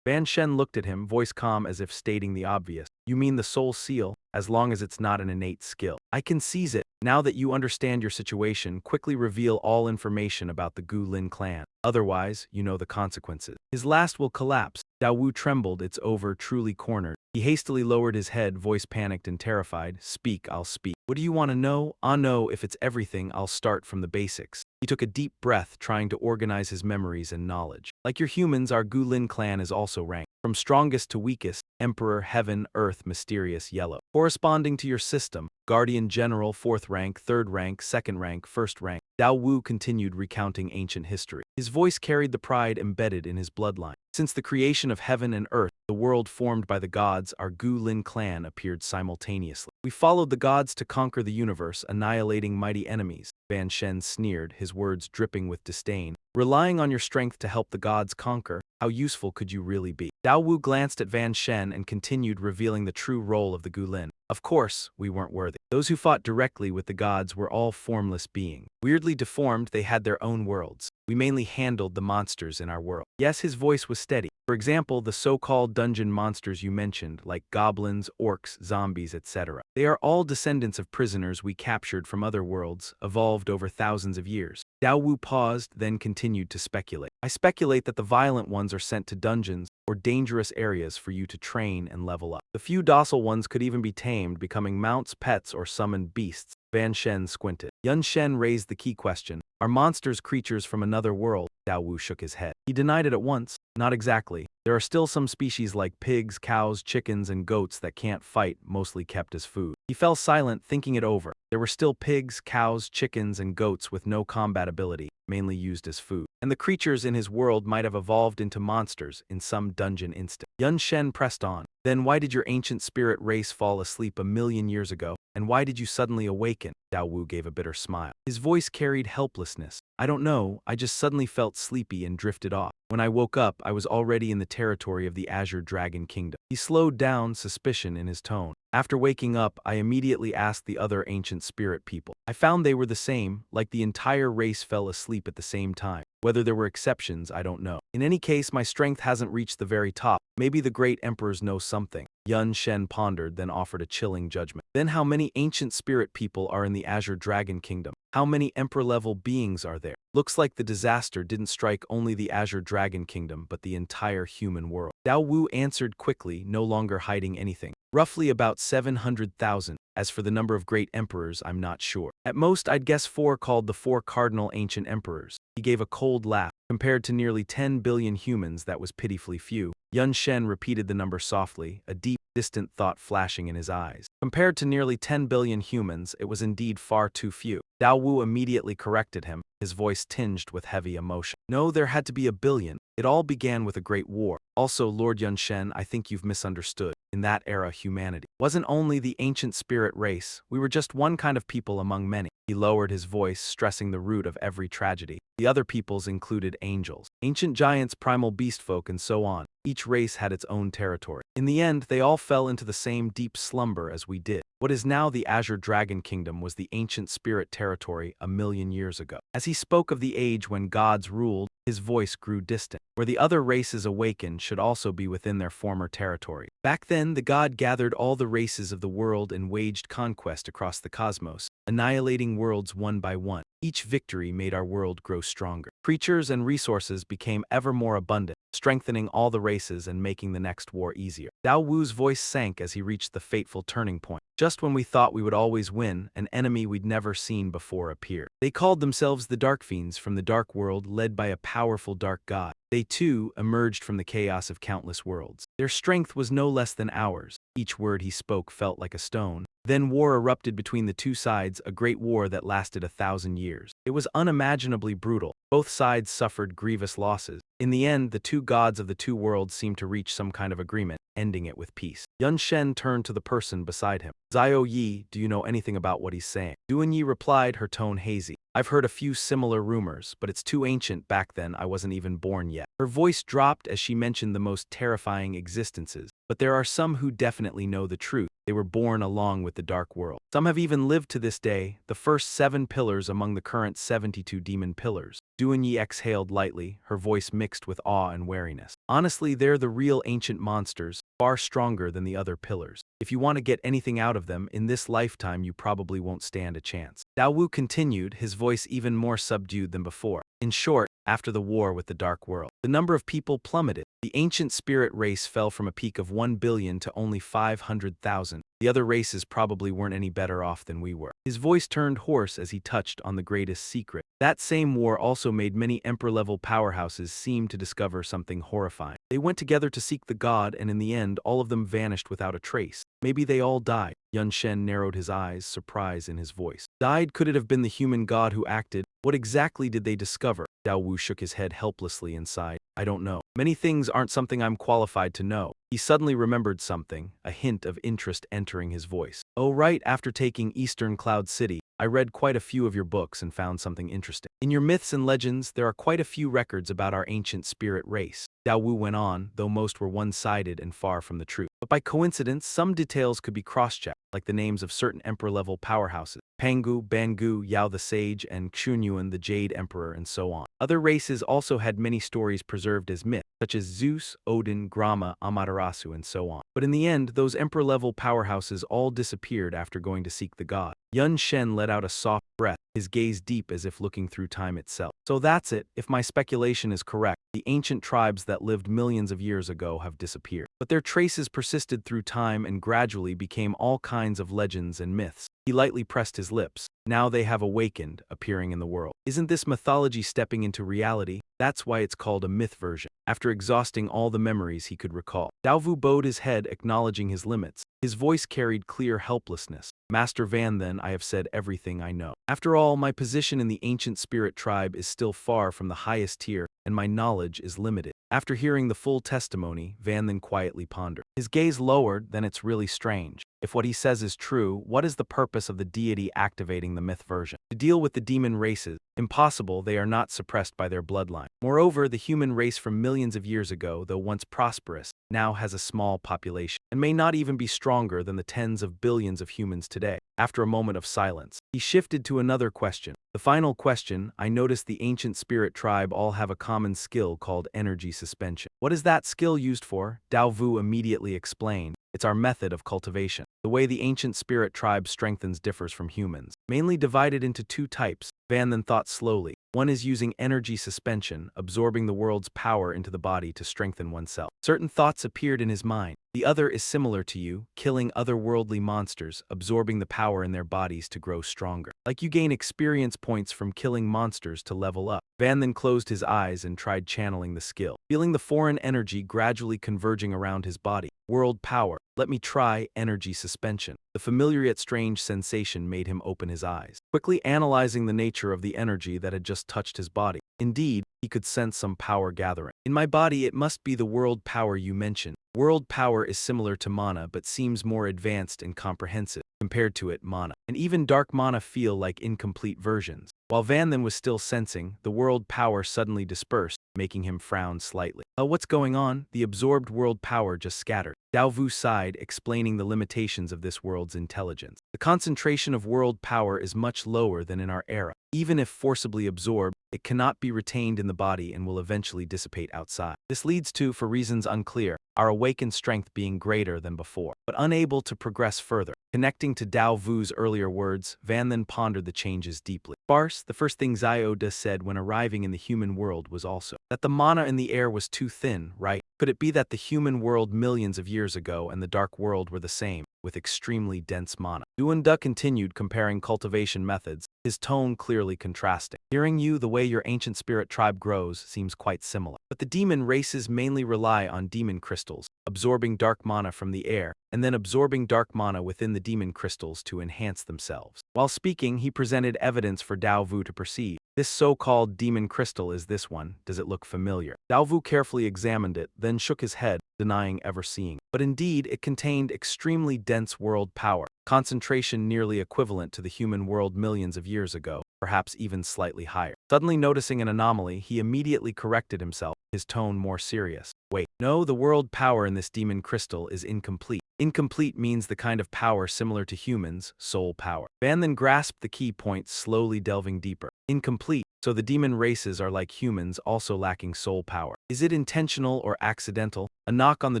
Van Shen looked at him, voice calm as if stating the obvious. "You mean the soul seal? As long as it's not an innate skill. I can seize it. Now that you understand your situation, quickly reveal all information about the Gu Lin clan. Otherwise, you know the consequences." His last will collapse. Dao Wu trembled, it's over, truly cornered. He hastily lowered his head, voice panicked and terrified. "Speak, I'll speak. What do you want to know?" "Ah no, if it's everything, I'll start from the basics." He took a deep breath, trying to organize his memories and knowledge. Like your humans, our Gu Lin clan is also ranked. From strongest to weakest, Emperor, Heaven, Earth, Mysterious, Yellow. Corresponding to your system, Guardian General, 4th rank, 3rd rank, 2nd rank, 1st rank. Dao Wu continued recounting ancient history. His voice carried the pride embedded in his bloodline. Since the creation of heaven and earth, the world formed by the gods, our Gu Lin clan appeared simultaneously. We followed the gods to conquer the universe, annihilating mighty enemies. Van Shen sneered, his words dripping with disdain. "Relying on your strength to help the gods conquer, how useful could you really be?" Dao Wu glanced at Van Shen and continued, revealing the true role of the Gu Lin. "Of course, we weren't worthy. Those who fought directly with the gods were all formless beings. Weirdly deformed, they had their own worlds. We mainly handled the monsters in our world." Yes, his voice was steady. "For example, the so-called dungeon monsters you mentioned, like goblins, orcs, zombies, etc. They are all descendants of prisoners we captured from other worlds, evolved over thousands of years." Dao Wu paused, then continued to speculate. "I speculate that the violent ones are sent to dungeons or dangerous areas for you to train and level up. The few docile ones could even be tamed, becoming mounts, pets, or summoned beasts." Van Shen squinted. Yun Shen raised the key question. "Are monsters creatures from another world?" Dao Wu shook his head. He denied it at once. "Not exactly. There are still some species like pigs, cows, chickens, and goats that can't fight, mostly kept as food." He fell silent, thinking it over. There were still pigs, cows, chickens, and goats with no combat ability, mainly used as food. And the creatures in his world might have evolved into monsters in some dungeon instant. Yun Shen pressed on. "Then why did your ancient spirit race fall asleep 1,000,000 years ago? And why did you suddenly awaken?" Dao Wu gave a bitter smile. His voice carried helplessness. "I don't know, I just suddenly felt sleepy and drifted off. When I woke up, I was already in the territory of the Azure Dragon Kingdom." He slowed down, suspicion in his tone. "After waking up, I immediately asked the other ancient spirit people. I found they were the same, like the entire race fell asleep at the same time. Whether there were exceptions, I don't know. In any case, my strength hasn't reached the very top. Maybe the great emperors know something." Yun Shen pondered, then offered a chilling judgment. "Then how many ancient spirit people are in the Azure Dragon Kingdom? How many emperor-level beings are there? Looks like the disaster didn't strike only the Azure Dragon Kingdom, but the entire human world." Dao Wu answered quickly, no longer hiding anything. "Roughly about 700,000. As for the number of great emperors, I'm not sure. At most, I'd guess 4, called the 4 cardinal ancient emperors." He gave a cold laugh. "Compared to nearly 10 billion humans, that was pitifully few." Yun Shen repeated the number softly, a deep, distant thought flashing in his eyes. Compared to nearly 10 billion humans, it was indeed far too few. Dao Wu immediately corrected him, his voice tinged with heavy emotion. No, there had to be a billion. It all began with a great war. Also, Lord Yunshen, I think you've misunderstood. In that era, humanity wasn't only the ancient spirit race, we were just one kind of people among many. He lowered his voice, stressing the root of every tragedy. The other peoples included angels, ancient giants, primal beast folk, and so on. Each race had its own territory. In the end, they all fell into the same deep slumber as we did. What is now the Azure Dragon Kingdom was the ancient spirit territory 1,000,000 years ago. As he spoke of the age when gods ruled, his voice grew distant. Where the other races awakened should also be within their former territory. Back then, the god gathered all the races of the world and waged conquest across the cosmos, annihilating worlds one by one. Each victory made our world grow stronger. Creatures and resources became ever more abundant, strengthening all the races and making the next war easier. Dao Wu's voice sank as he reached the fateful turning point. Just when we thought we would always win, an enemy we'd never seen before appeared. They called themselves the Dark Fiends from the Dark World, led by a powerful dark god. They too emerged from the chaos of countless worlds. Their strength was no less than ours. Each word he spoke felt like a stone. Then war erupted between the two sides, a great war that lasted 1,000 years. It was unimaginably brutal. Both sides suffered grievous losses. In the end, the two gods of the two worlds seemed to reach some kind of agreement, ending it with peace. Yun Shen turned to the person beside him. Zio Yi, do you know anything about what he's saying? Duan Yi replied, her tone hazy. I've heard a few similar rumors, but it's too ancient. Back then, I wasn't even born yet. Her voice dropped as she mentioned the most terrifying existences. But there are some who definitely know the truth. They were born along with the dark world. Some have even lived to this day, the first 7 pillars among the current 72 demon pillars. Duan Yi exhaled lightly, her voice mixed with awe and wariness. Honestly, they're the real ancient monsters, far stronger than the other pillars. If you want to get anything out of them, in this lifetime you probably won't stand a chance. Dao Wu continued, his voice even more subdued than before. In short, after the war with the Dark World, the number of people plummeted. The ancient spirit race fell from a peak of 1 billion to only 500,000. The other races probably weren't any better off than we were. His voice turned hoarse as he touched on the greatest secret. That same war also made many emperor-level powerhouses seem to discover something horrifying. They went together to seek the god, and in the end, all of them vanished without a trace. Maybe they all died. Yun Shen narrowed his eyes, surprise in his voice. Died? Could it have been the human god who acted? What exactly did they discover? Dao Wu shook his head helplessly and sighed. I don't know. Many things aren't something I'm qualified to know. He suddenly remembered something, a hint of interest entering his voice. Oh right, after taking Eastern Cloud City, I read quite a few of your books and found something interesting. In your myths and legends, there are quite a few records about our ancient spirit race. Dao Wu went on, though most were one-sided and far from the truth. But by coincidence, some details could be cross-checked, like the names of certain emperor-level powerhouses. Pangu, Bangu, Yao the Sage, and Xunyuan the Jade Emperor, and so on. Other races also had many stories preserved as myth, such as Zeus, Odin, Grama, Amaterasu, and so on. But in the end, those emperor-level powerhouses all disappeared after going to seek the god. Yun Shen let out a soft breath, his gaze deep as if looking through time itself. So that's it. If my speculation is correct, the ancient tribes that lived millions of years ago have disappeared. But their traces persisted through time and gradually became all kinds of legends and myths. He lightly pressed his lips. Now they have awakened, appearing in the world. Isn't this mythology stepping into reality? That's why it's called a myth version. After exhausting all the memories he could recall, Dao Wu bowed his head, acknowledging his limits. His voice carried clear helplessness. Master Van, then, I have said everything I know. After all, my position in the ancient spirit tribe is still far from the highest tier, and my knowledge is limited. After hearing the full testimony, Van then quietly pondered. His gaze lowered, then it's really strange. If what he says is true, what is the purpose of the deity activating the myth version? To deal with the demon races. Impossible, they are not suppressed by their bloodline. Moreover, the human race from millions of years ago, though once prosperous, now has a small population, and may not even be stronger than the tens of billions of humans today. After a moment of silence, he shifted to another question. The final question, I noticed the ancient spirit tribe all have a common skill called energy suspension. What is that skill used for? Dao Wu immediately explained. It's our method of cultivation. The way the ancient spirit tribe strengthens differs from humans, mainly divided into 2 types. Van then thought slowly. One is using energy suspension, absorbing the world's power into the body to strengthen oneself. Certain thoughts appeared in his mind. The other is similar to you, killing otherworldly monsters, absorbing the power in their bodies to grow stronger. Like you gain experience points from killing monsters to level up. Van then closed his eyes and tried channeling the skill, feeling the foreign energy gradually converging around his body. World power. Let me try energy suspension. The familiar yet strange sensation made him open his eyes, quickly analyzing the nature of the energy that had just touched his body. Indeed, he could sense some power gathering. In my body, it must be the world power you mentioned. World power is similar to mana but seems more advanced and comprehensive. Compared to it, mana and even dark mana feel like incomplete versions. While Van then was still sensing, the world power suddenly dispersed, making him frown slightly. What's going on? The absorbed world power just scattered. Dao Vu sighed, explaining the limitations of this world's intelligence. The concentration of world power is much lower than in our era. Even if forcibly absorbed, it cannot be retained in the body and will eventually dissipate outside. This leads to, for reasons unclear, our awakened strength being greater than before, but unable to progress further. Connecting to Dao Vu's earlier words, Van then pondered the changes deeply. Sparse, the first thing Zioda said when arriving in the human world was also that the mana in the air was too thin, right? Could it be that the human world millions of years ago and the dark world were the same, with extremely dense mana? Duanda continued comparing cultivation methods, his tone clearly contrasting. Hearing you, the way your ancient spirit tribe grows seems quite similar. But the demon races mainly rely on demon crystals, absorbing dark mana from the air, and then absorbing dark mana within the demon crystals to enhance themselves. While speaking, he presented evidence for Dao Vu to perceive. This so-called demon crystal is this one. Does it look familiar? Dao Vu carefully examined it, then shook his head, denying ever seeing. But indeed, it contained extremely dense world power, concentration nearly equivalent to the human world millions of years ago, perhaps even slightly higher. Suddenly noticing an anomaly, he immediately corrected himself, his tone more serious. Wait, no, the world power in this demon crystal is incomplete. Incomplete means the kind of power similar to humans, soul power. Van then grasped the key point, slowly delving deeper. Incomplete, so the demon races are like humans, also lacking soul power. Is it intentional or accidental? A knock on the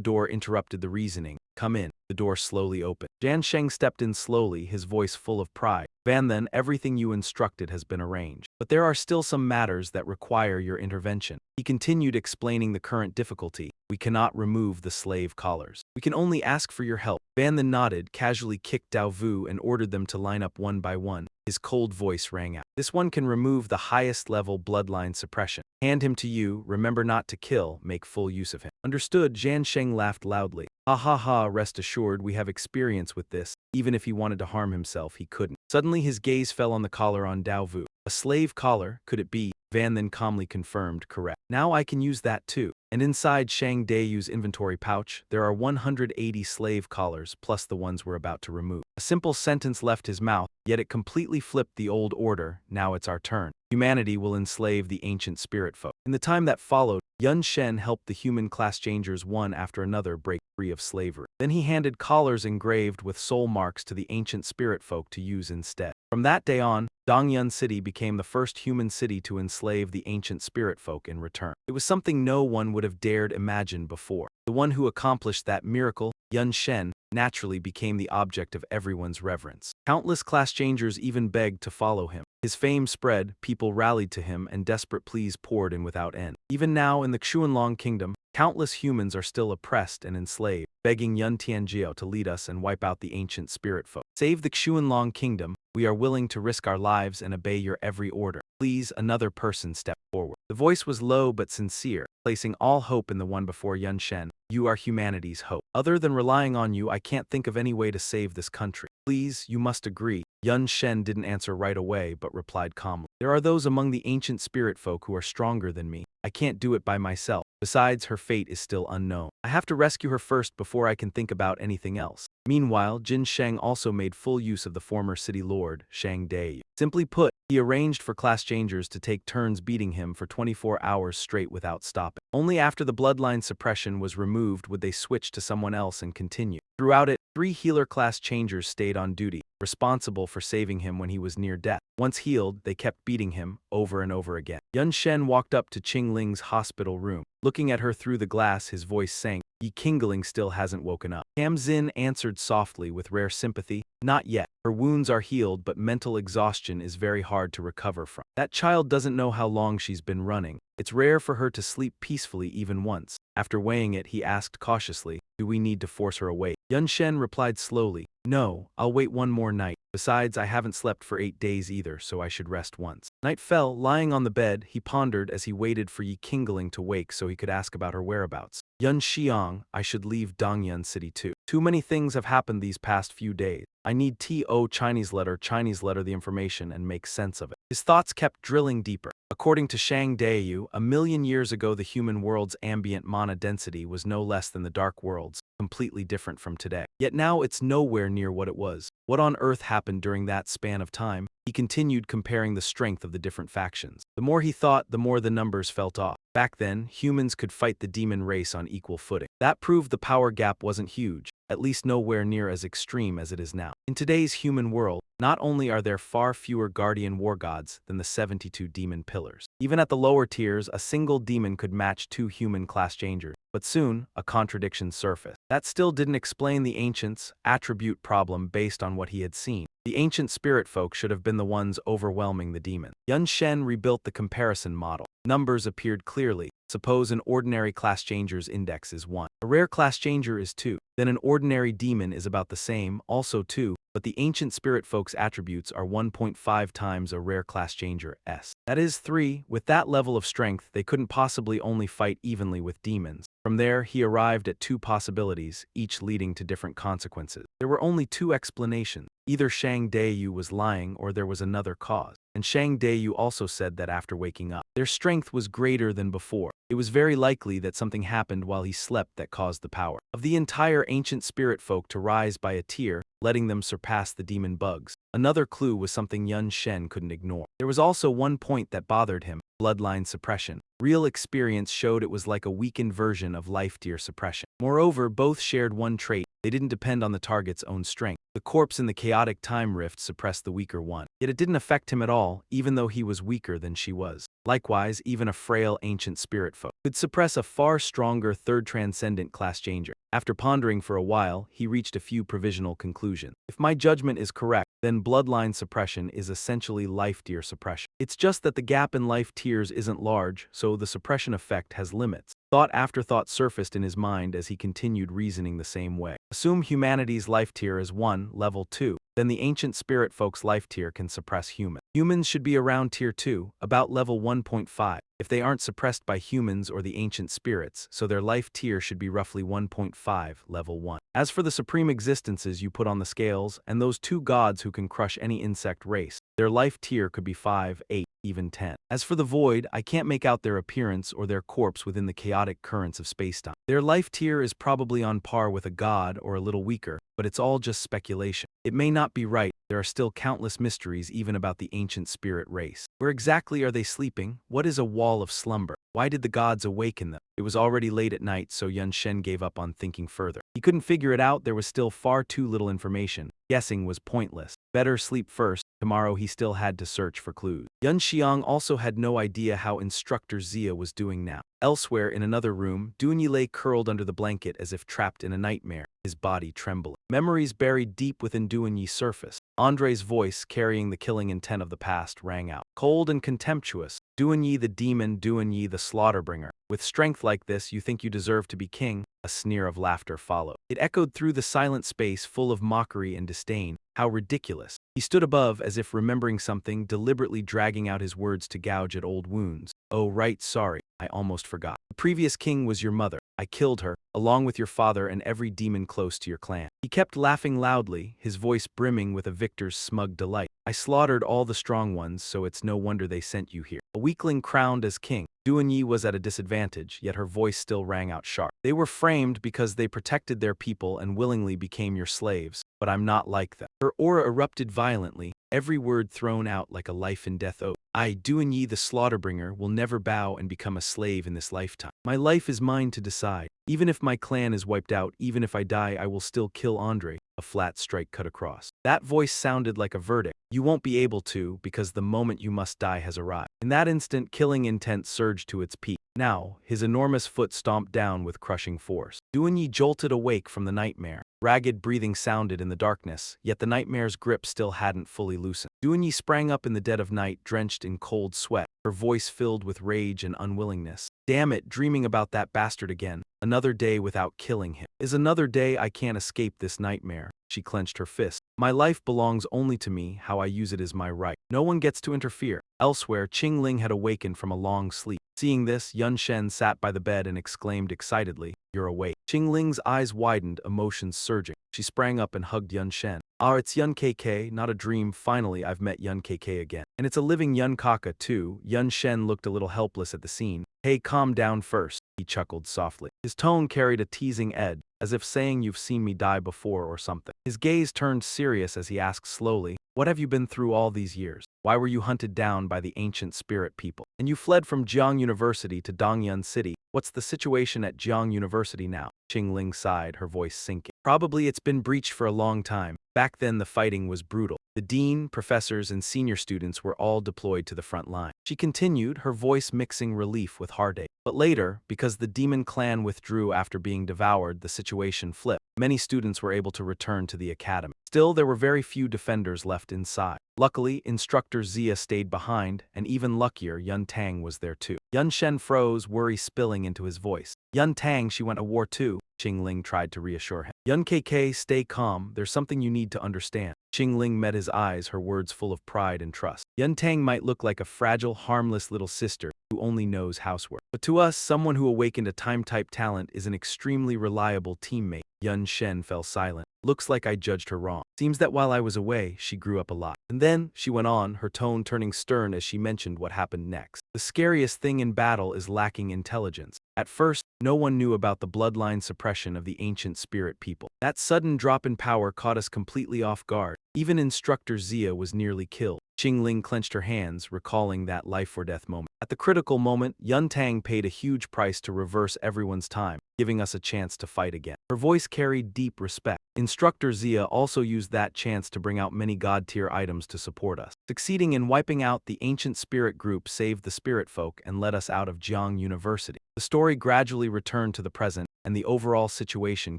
door interrupted the reasoning. Come in. The door slowly opened. Jan Sheng stepped in slowly, his voice full of pride. Van then, everything you instructed has been arranged. But there are still some matters that require your intervention. He continued explaining the current difficulty. We cannot remove the slave collars. We can only ask for your help. Van then nodded, casually kicked Dao Vu and ordered them to line up one by one. His cold voice rang out. This one can remove the highest level bloodline suppression. Hand him to you, remember not to kill, make full use of him. Understood, Jan Sheng laughed loudly. Ha ha ha, rest assured we have experience with this. Even if he wanted to harm himself, he couldn't. Suddenly his gaze fell on the collar on Dao Vu. A slave collar, could it be? Van then calmly confirmed, correct. Now I can use that too. And inside Shang Dayu's inventory pouch, there are 180 slave collars plus the ones we're about to remove. A simple sentence left his mouth, yet it completely flipped the old order. Now it's our turn. Humanity will enslave the ancient spirit folk. In the time that followed, Yun Shen helped the human class changers one after another break free of slavery. Then he handed collars engraved with soul marks to the ancient spirit folk to use instead. From that day on, Dongyun City became the first human city to enslave the ancient spirit folk in return. It was something no one would have dared imagine before. The one who accomplished that miracle, Yun Shen, naturally became the object of everyone's reverence. Countless class changers even begged to follow him. His fame spread, people rallied to him, and desperate pleas poured in without end. Even now, in the Xuanlong Kingdom, countless humans are still oppressed and enslaved, begging Yun Tianjiao to lead us and wipe out the ancient spirit folk. Save the Xuanlong Kingdom. We are willing to risk our lives and obey your every order. Please, another person stepped forward. The voice was low but sincere, placing all hope in the one before Yun Shen. You are humanity's hope. Other than relying on you, I can't think of any way to save this country. Please, you must agree. Yun Shen didn't answer right away but replied calmly. There are those among the ancient spirit folk who are stronger than me. I can't do it by myself. Besides, her fate is still unknown. I have to rescue her first before I can think about anything else. Meanwhile, Jin Sheng also made full use of the former city lord, Shang Dai. Simply put, he arranged for class changers to take turns beating him for 24 hours straight without stopping. Only after the bloodline suppression was removed would they switch to someone else and continue. Throughout it, 3 healer class changers stayed on duty, responsible for saving him when he was near death. Once healed, they kept beating him over and over again. Yun Shen walked up to Qing Ling's hospital room. Looking at her through the glass, his voice sank. Yi Qingling still hasn't woken up. Cam Zin answered softly with rare sympathy. Not yet. Her wounds are healed, but mental exhaustion is very hard to recover from. That child doesn't know how long she's been running. It's rare for her to sleep peacefully even once. After weighing it, he asked cautiously, do we need to force her awake? Yun Shen replied slowly, no, I'll wait one more night. Besides, I haven't slept for 8 days either, so I should rest once. Night fell. Lying on the bed, he pondered as he waited for Yi Qingling to wake so he could ask about her whereabouts. Yun Xiang, I should leave Dongyun City too. Too many things have happened these past few days. I need Chinese letter the information and make sense of it. His thoughts kept drilling deeper. According to Shang Dayu, a million years ago the human world's ambient mana density was no less than the dark world's, completely different from today. Yet now it's nowhere near what it was. What on earth happened during that span of time? He continued comparing the strength of the different factions. The more he thought, the more the numbers felt off. Back then, humans could fight the demon race on equal footing. That proved the power gap wasn't huge, at least nowhere near as extreme as it is now. In today's human world, not only are there far fewer guardian war gods than the 72 demon pillars. Even at the lower tiers, a single demon could match 2 human class changers. But soon, a contradiction surfaced. That still didn't explain the ancient's attribute problem based on what he had seen. The ancient spirit folk should have been the ones overwhelming the demon. Yun Shen rebuilt the comparison model. Numbers appeared clearly. Suppose an ordinary class changer's index is 1. A rare class changer is 2. Then an ordinary demon is about the same, also 2, but the ancient spirit folk's attributes are 1.5 times a rare class changer S. That is 3. With that level of strength, they couldn't possibly only fight evenly with demons. From there, he arrived at 2 possibilities, each leading to different consequences. There were only 2 explanations. Either Shang Dayu was lying or there was another cause. And Shang Dayu also said that after waking up, their strength was greater than before. It was very likely that something happened while he slept that caused the power of the entire ancient spirit folk to rise by a tier, letting them surpass the demon bugs. Another clue was something Yun Shen couldn't ignore. There was also one point that bothered him: bloodline suppression. Real experience showed it was like a weakened version of life tier suppression. Moreover, both shared one trait: they didn't depend on the target's own strength. The corpse in the chaotic time rift suppressed the weaker one. Yet it didn't affect him at all, even though he was weaker than she was. Likewise, even a frail ancient spirit folk could suppress a far stronger third transcendent class changer. After pondering for a while, he reached a few provisional conclusions. If my judgment is correct, then bloodline suppression is essentially life tier suppression. It's just that the gap in life tiers isn't large, so the suppression effect has limits. Thought after thought surfaced in his mind as he continued reasoning the same way. Assume humanity's life tier is 1, level 2. Then the ancient spirit folk's life tier can suppress human. Humans should be around tier 2, about level 1.5. If they aren't suppressed by humans or the ancient spirits, so their life tier should be roughly 1.5, level 1. As for the supreme existences you put on the scales, and those 2 gods who can crush any insect race, their life tier could be 5, 8, even 10. As for the void, I can't make out their appearance or their corpse within the chaotic currents of spacetime. Their life tier is probably on par with a god or a little weaker, but it's all just speculation. It may not be right. There are still countless mysteries even about the ancient spirit race. Where exactly are they sleeping? What is a wall of slumber? Why did the gods awaken them? It was already late at night, so Yun Shen gave up on thinking further. He couldn't figure it out. There was still far too little information. Guessing was pointless. Better sleep first. Tomorrow he still had to search for clues. Yun Xiang also had no idea how Instructor Zia was doing now. Elsewhere in another room, Dunyi lay curled under the blanket as if trapped in a nightmare, his body trembling. Memories buried deep within Dunyi surfaced. Andre's voice, carrying the killing intent of the past, rang out. Cold and contemptuous. Dunyi the demon, Dunyi the slaughterbringer. With strength like this, you think you deserve to be king? A sneer of laughter followed. It echoed through the silent space, full of mockery and disdain. How ridiculous. He stood above as if remembering something, deliberately dragging out his words to gouge at old wounds. Oh right, sorry, I almost forgot. The previous king was your mother. I killed her, along with your father and every demon close to your clan. He kept laughing loudly, his voice brimming with a victor's smug delight. I slaughtered all the strong ones, so it's no wonder they sent you here. A weakling crowned as king. Duanyi was at a disadvantage, yet her voice still rang out sharp. They were framed because they protected their people and willingly became your slaves, but I'm not like them. Her aura erupted violently, every word thrown out like a life-and-death oath. I, Duanyi the Slaughterbringer, will never bow and become a slave in this lifetime. My life is mine to decide. Even if my clan is wiped out, even if I die, I will still kill Andre. A flat strike cut across. That voice sounded like a verdict. You won't be able to, because the moment you must die has arrived. In that instant, killing intent surged to its peak. Now, his enormous foot stomped down with crushing force. Duanyi jolted awake from the nightmare. Ragged breathing sounded in the darkness, yet the nightmare's grip still hadn't fully loosened. Duanyi sprang up in the dead of night, drenched in cold sweat, her voice filled with rage and unwillingness. Damn it, dreaming about that bastard again. Another day without killing him is another day I can't escape this nightmare. She clenched her fist. My life belongs only to me, how I use it is my right. No one gets to interfere. Elsewhere, Qingling had awakened from a long sleep. Seeing this, Yun Shen sat by the bed and exclaimed excitedly, you're awake. Qingling's eyes widened, emotions surging. She sprang up and hugged Yun Shen. Ah, it's Yun KK, not a dream. Finally, I've met Yun KK again. And it's a living Yun Kaka, too. Yun Shen looked a little helpless at the scene. Hey, calm down first, he chuckled softly. His tone carried a teasing edge, as if saying you've seen me die before or something. His gaze turned serious as he asked slowly, what have you been through all these years? Why were you hunted down by the ancient spirit people? And you fled from Jiang University to Dongyun City. What's the situation at Jiang University now? Qingling sighed, her voice sinking. Probably it's been breached for a long time. Back then the fighting was brutal. The dean, professors, and senior students were all deployed to the front line. She continued, her voice mixing relief with heartache. But later, because the demon clan withdrew after being devoured, the situation flipped. Many students were able to return to the academy. Still, there were very few defenders left inside. Luckily, instructor Zia stayed behind, and even luckier, Yun Tang was there too. Yun Shen froze, worry spilling into his voice. Yun Tang, she went to war too. Qingling tried to reassure him. Yun KK, stay calm, there's something you need to understand. Qingling met his eyes, her words full of pride and trust. Yun Tang might look like a fragile, harmless little sister who only knows housework. But to us, someone who awakened a time-type talent is an extremely reliable teammate. Yun Shen fell silent. Looks like I judged her wrong. Seems that while I was away, she grew up a lot. And then, she went on, her tone turning stern as she mentioned what happened next. The scariest thing in battle is lacking intelligence. At first, no one knew about the bloodline suppression of the ancient spirit people. That sudden drop in power caught us completely off guard. Even instructor Zia was nearly killed. Qingling clenched her hands, recalling that life-or-death moment. At the critical moment, Yun Tang paid a huge price to reverse everyone's time, giving us a chance to fight again. Her voice carried deep respect. Instructor Zia also used that chance to bring out many god-tier items to support us. Succeeding in wiping out the ancient spirit group saved the spirit folk and led us out of Jiang University. The story gradually returned to the present, and the overall situation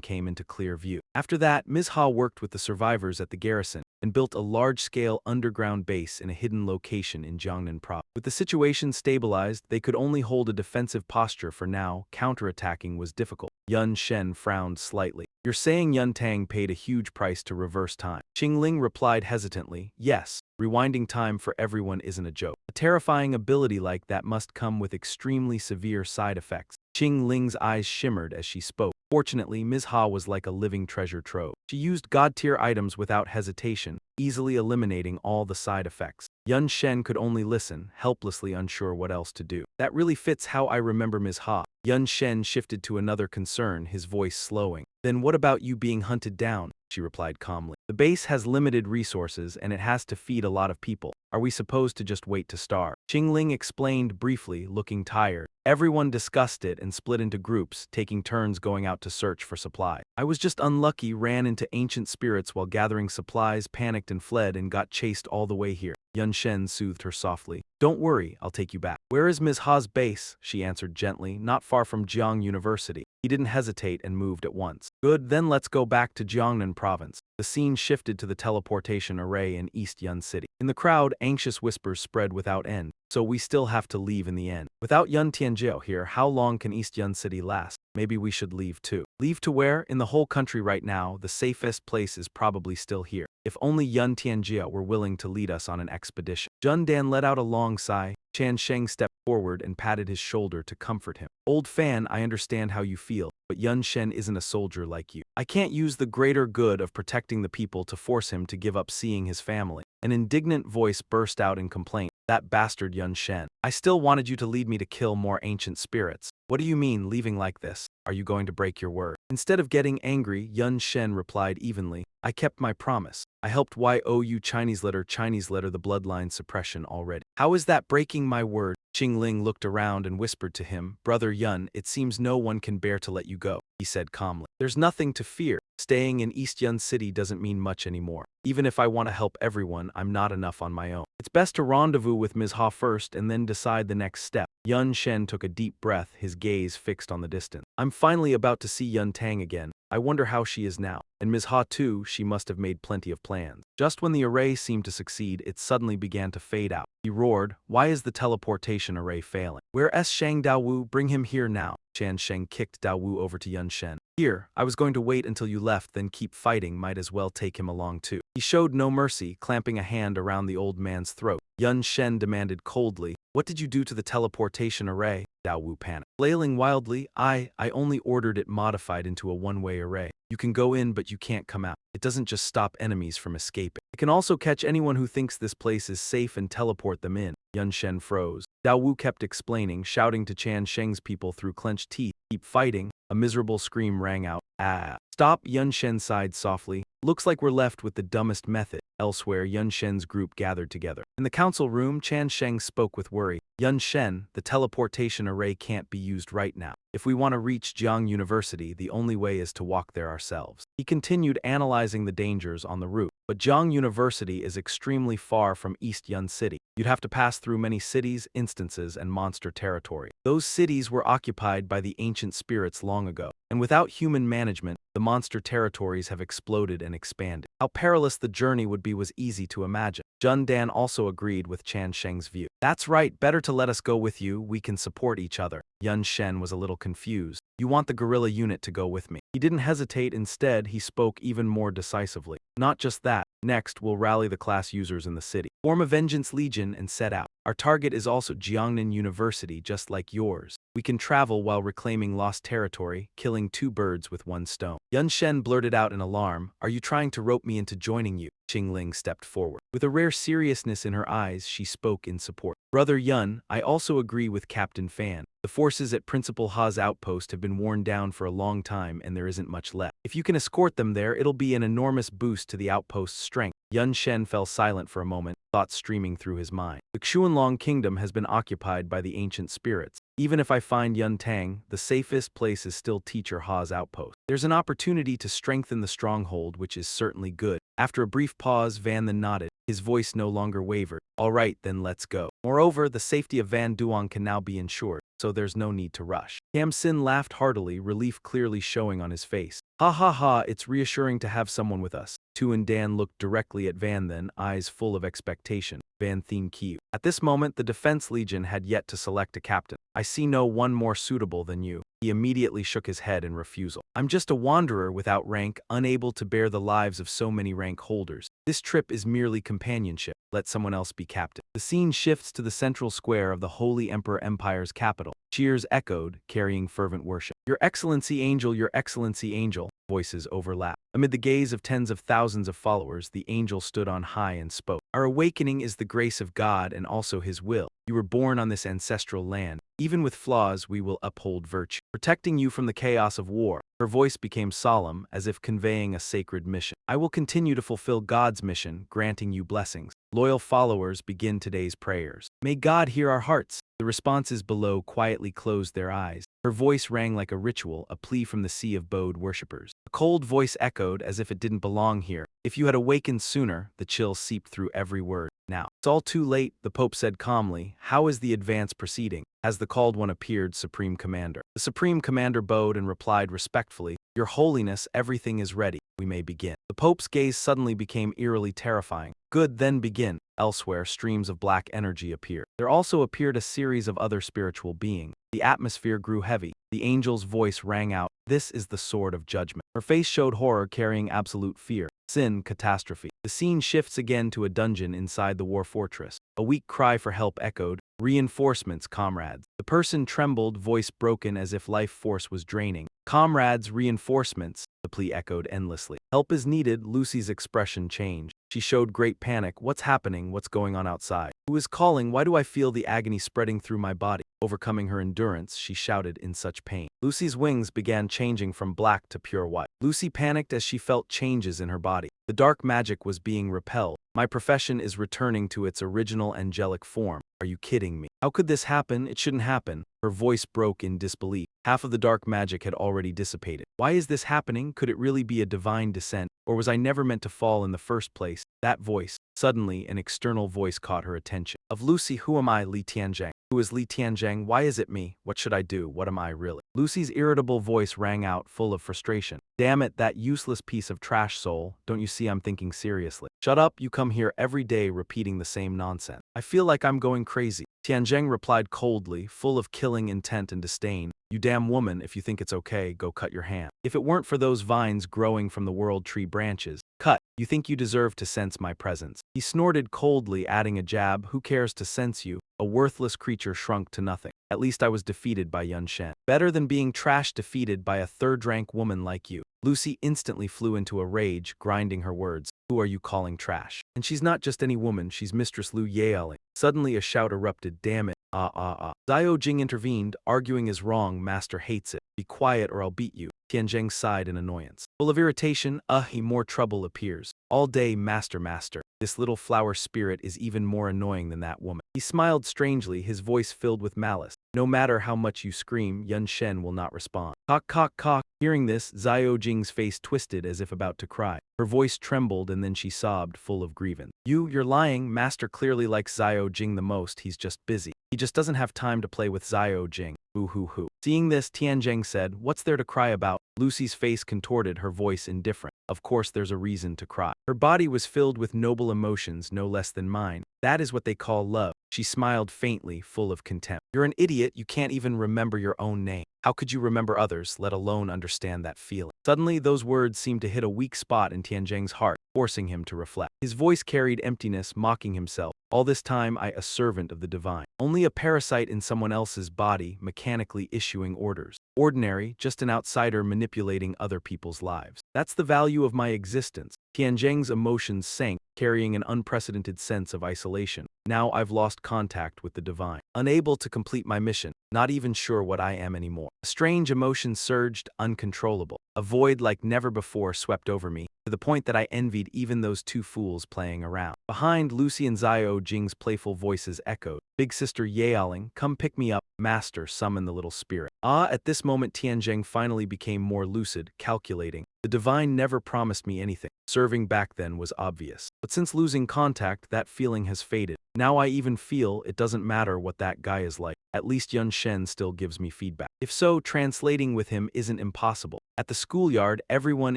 came into clear view. After that, Ms. Ha worked with the survivors at the garrison and built a large-scale underground base in a hidden location in Jiangnan Province. With the situation stabilized, they could only hold a defensive posture for now. Counterattacking was difficult. Yun Shen frowned slightly. You're saying Yun Tang paid a huge price to reverse time? Qingling replied hesitantly, yes. Rewinding time for everyone isn't a joke. A terrifying ability like that must come with extremely severe side effects. Qingling's eyes shimmered as she spoke. Fortunately, Ms. Ha was like a living treasure trove. She used god-tier items without hesitation, easily eliminating all the side effects. Yun Shen could only listen, helplessly unsure what else to do. That really fits how I remember Ms. Ha. Yun Shen shifted to another concern, his voice slowing. Then what about you being hunted down? She replied calmly. The base has limited resources and it has to feed a lot of people. Are we supposed to just wait to starve? Qingling explained briefly, looking tired. Everyone discussed it and split into groups, taking turns going out to search for supplies. I was just unlucky, ran into ancient spirits while gathering supplies, panicked and fled, and got chased all the way here. Yun Shen soothed her softly. Don't worry, I'll take you back. Where is Ms. Ha's base? She answered gently, not far from Jiang University. He didn't hesitate and moved at once. Good, then let's go back to Jiangnan Province. The scene shifted to the teleportation array in East Yun City. In the crowd, anxious whispers spread without end. So we still have to leave in the end. Without Yun Tianjiao here, how long can East Yun City last? Maybe we should leave too. Leave to where? In the whole country right now, the safest place is probably still here. If only Yun Tianjiao were willing to lead us on an expedition. Jun Dan let out a long sigh. Chan Sheng stepped forward and patted his shoulder to comfort him. Old fan, I understand how you feel, but Yun Shen isn't a soldier like you. I can't use the greater good of protecting the people to force him to give up seeing his family. An indignant voice burst out in complaint. That bastard Yun Shen. I still wanted you to lead me to kill more ancient spirits. What do you mean, leaving like this? Are you going to break your word? Instead of getting angry, Yun Shen replied evenly. I kept my promise. I helped YOU Chinese letter the bloodline suppression already. How is that breaking my word? Qingling looked around and whispered to him, Brother Yun, it seems no one can bear to let you go, he said calmly. There's nothing to fear. Staying in East Yun City doesn't mean much anymore. Even if I want to help everyone, I'm not enough on my own. It's best to rendezvous with Ms. Ha first and then decide the next step. Yun Shen took a deep breath, his gaze fixed on the distance. I'm finally about to see Yun Tang again. I wonder how she is now. And Ms. Ha too, she must have made plenty of plans. Just when the array seemed to succeed, it suddenly began to fade out. He roared, why is the teleportation array failing? Where is Shang Daowu? Bring him here now. Chan Sheng kicked Daowu over to Yun Shen. Here, I was going to wait until you left, then keep fighting, might as well take him along too. He showed no mercy, clamping a hand around the old man's throat. Yun Shen demanded coldly, what did you do to the teleportation array? Daowu panicked. Flailing wildly, I only ordered it modified into a one-way array. You can go in but you can't come out. It doesn't just stop enemies from escaping. It can also catch anyone who thinks this place is safe and teleport them in. Yun Shen froze. Dao Wu kept explaining, shouting to Chan Sheng's people through clenched teeth. Keep fighting. A miserable scream rang out. Ah. Stop, Yun Shen sighed softly. Looks like we're left with the dumbest method. Elsewhere, Yun Shen's group gathered together. In the council room, Chan Sheng spoke with worry. Yun Shen, the teleportation array can't be used right now. If we want to reach Jiang University, the only way is to walk there ourselves. He continued analyzing the dangers on the route. But Jiang University is extremely far from East Yun City. You'd have to pass through many cities, instances, and monster territory. Those cities were occupied by the ancient spirits long ago. And without human management, the monster territories have exploded and expanded. How perilous the journey would be was easy to imagine. Jun Dan also agreed with Chan Sheng's view. That's right, better to let us go with you, we can support each other. Yun Shen was a little confused. You want the guerrilla unit to go with me. He didn't hesitate, instead he spoke even more decisively. Not just that, next we'll rally the class users in the city. Form a Vengeance Legion and set out. Our target is also Jiangnan University, just like yours. We can travel while reclaiming lost territory, killing two birds with one stone. Yun Shen blurted out in alarm, are you trying to rope me into joining you? Qingling stepped forward. With a rare seriousness in her eyes, she spoke in support. Brother Yun, I also agree with Captain Fan. The forces at Principal Ha's outpost have been worn down for a long time and there isn't much left. If you can escort them there, it'll be an enormous boost to the outpost's strength. Yun Shen fell silent for a moment, thoughts streaming through his mind. The Xuanlong Kingdom has been occupied by the ancient spirits. Even if I find Yun Tang, the safest place is still Teacher Ha's outpost. There's an opportunity to strengthen the stronghold, which is certainly good. After a brief pause, Van then nodded. His voice no longer wavered. All right, then let's go. Moreover, the safety of Van Duong can now be ensured, so there's no need to rush. Cam Sin laughed heartily, relief clearly showing on his face. Ha ha ha, it's reassuring to have someone with us. Tu and Dan looked directly at Van then, eyes full of expectation. Van Thien Kiu. At this moment, the Defense Legion had yet to select a captain. I see no one more suitable than you. He immediately shook his head in refusal. I'm just a wanderer without rank, unable to bear the lives of so many rank holders. This trip is merely companionship. Let someone else be captain. The scene shifts to the central square of the Holy Emperor Empire's capital. Cheers echoed, carrying fervent worship. Your Excellency Angel, Your Excellency Angel. Voices overlap. Amid the gaze of tens of thousands of followers, the angel stood on high and spoke. Our awakening is the grace of God and also His will. You were born on this ancestral land. Even with flaws, we will uphold virtue, protecting you from the chaos of war. Her voice became solemn, as if conveying a sacred mission. I will continue to fulfill God's mission, granting you blessings. Loyal followers, begin today's prayers. May God hear our hearts. The responses below quietly closed their eyes. Her voice rang like a ritual, a plea from the sea of bowed worshippers. A cold voice echoed as if it didn't belong here. If you had awakened sooner, the chill seeped through every word. Now, it's all too late, the Pope said calmly. How is the advance proceeding? As the called one appeared, Supreme Commander. The Supreme Commander bowed and replied respectfully, Your Holiness, everything is ready. We may begin. The Pope's gaze suddenly became eerily terrifying. Good, then begin. Elsewhere, streams of black energy appeared. There also appeared a series of other spiritual beings. The atmosphere grew heavy. The angel's voice rang out, This is the sword of judgment. Her face showed horror carrying absolute fear. Sin, catastrophe. The scene shifts again to a dungeon inside the war fortress. A weak cry for help echoed, Reinforcements, comrades. The person trembled, voice broken as if life force was draining. Comrades, reinforcements. The plea echoed endlessly. Help is needed, Lucy's expression changed. She showed great panic. What's happening? What's going on outside? Who is calling? Why do I feel the agony spreading through my body? Overcoming her endurance, she shouted in such pain. Lucy's wings began changing from black to pure white. Lucy panicked as she felt changes in her body. The dark magic was being repelled. My profession is returning to its original angelic form. Are you kidding me? How could this happen? It shouldn't happen. Her voice broke in disbelief. Half of the dark magic had already dissipated. Why is this happening? Could it really be a divine descent? Or was I never meant to fall in the first place? That voice. Suddenly, an external voice caught her attention. Of Lucy, who am I, Li Tianzhang? Who is Li Tianzhang? Why is it me? What should I do? What am I really? Lucy's irritable voice rang out, full of frustration. Damn it, that useless piece of trash soul. Don't you see I'm thinking seriously? Shut up, you come here every day repeating the same nonsense. I feel like I'm going crazy. Tianzheng replied coldly, full of killing intent and disdain. You damn woman, if you think it's okay, go cut your hand. If it weren't for those vines growing from the world tree branches, cut. You think you deserve to sense my presence. He snorted coldly, adding a jab, who cares to sense you? A worthless creature shrunk to nothing. At least I was defeated by Yun Shen. Better than being trash defeated by a third-rank woman like you. Lucy instantly flew into a rage, grinding her words. Who are you calling trash? And she's not just any woman, she's Mistress Lu Yaoling. Suddenly a shout erupted, damn it. Xiao Jing intervened, arguing is wrong, master hates it. Be quiet or I'll beat you. Tianzheng sighed in annoyance. Full of irritation, more trouble appears. All day, master. This little flower spirit is even more annoying than that woman. He smiled strangely, his voice filled with malice. No matter how much you scream, Yun Shen will not respond. Cock. Hearing this, Xiao Jing's face twisted as if about to cry. Her voice trembled and then she sobbed, full of grievance. You're lying. Master clearly likes Xiao Jing the most, he's just busy. He just doesn't have time to play with Xiao Jing. Boo-hoo-hoo. Seeing this, Tianzheng said, what's there to cry about? Lucy's face contorted, her voice indifferent. Of course there's a reason to cry. Her body was filled with noble emotions, no less than mine. That is what they call love. She smiled faintly, full of contempt. You're an idiot, you can't even remember your own name. How could you remember others, let alone understand that feeling? Suddenly, those words seemed to hit a weak spot in Tianzheng's heart, forcing him to reflect. His voice carried emptiness, mocking himself. All this time, a servant of the divine. Only a parasite in someone else's body, mechanically issuing orders. Ordinary, just an outsider manipulating other people's lives. That's the value of my existence. Tianzheng's emotions sank, carrying an unprecedented sense of isolation. Now I've lost contact with the divine. Unable to complete my mission, not even sure what I am anymore. A strange emotion surged, uncontrollable. A void like never before swept over me, to the point that I envied even those two fools playing around. Behind, Lucy and Xiao Jing's playful voices echoed. Big sister Yaoling, come pick me up. Master, summon the little spirit. At this moment Tianzheng finally became more lucid, calculating. The divine never promised me anything. Serving back then was obvious. But since losing contact, that feeling has faded. Now I even feel it doesn't matter what that guy is like. At least Yun Shen still gives me feedback. If so, translating with him isn't impossible. At the schoolyard, everyone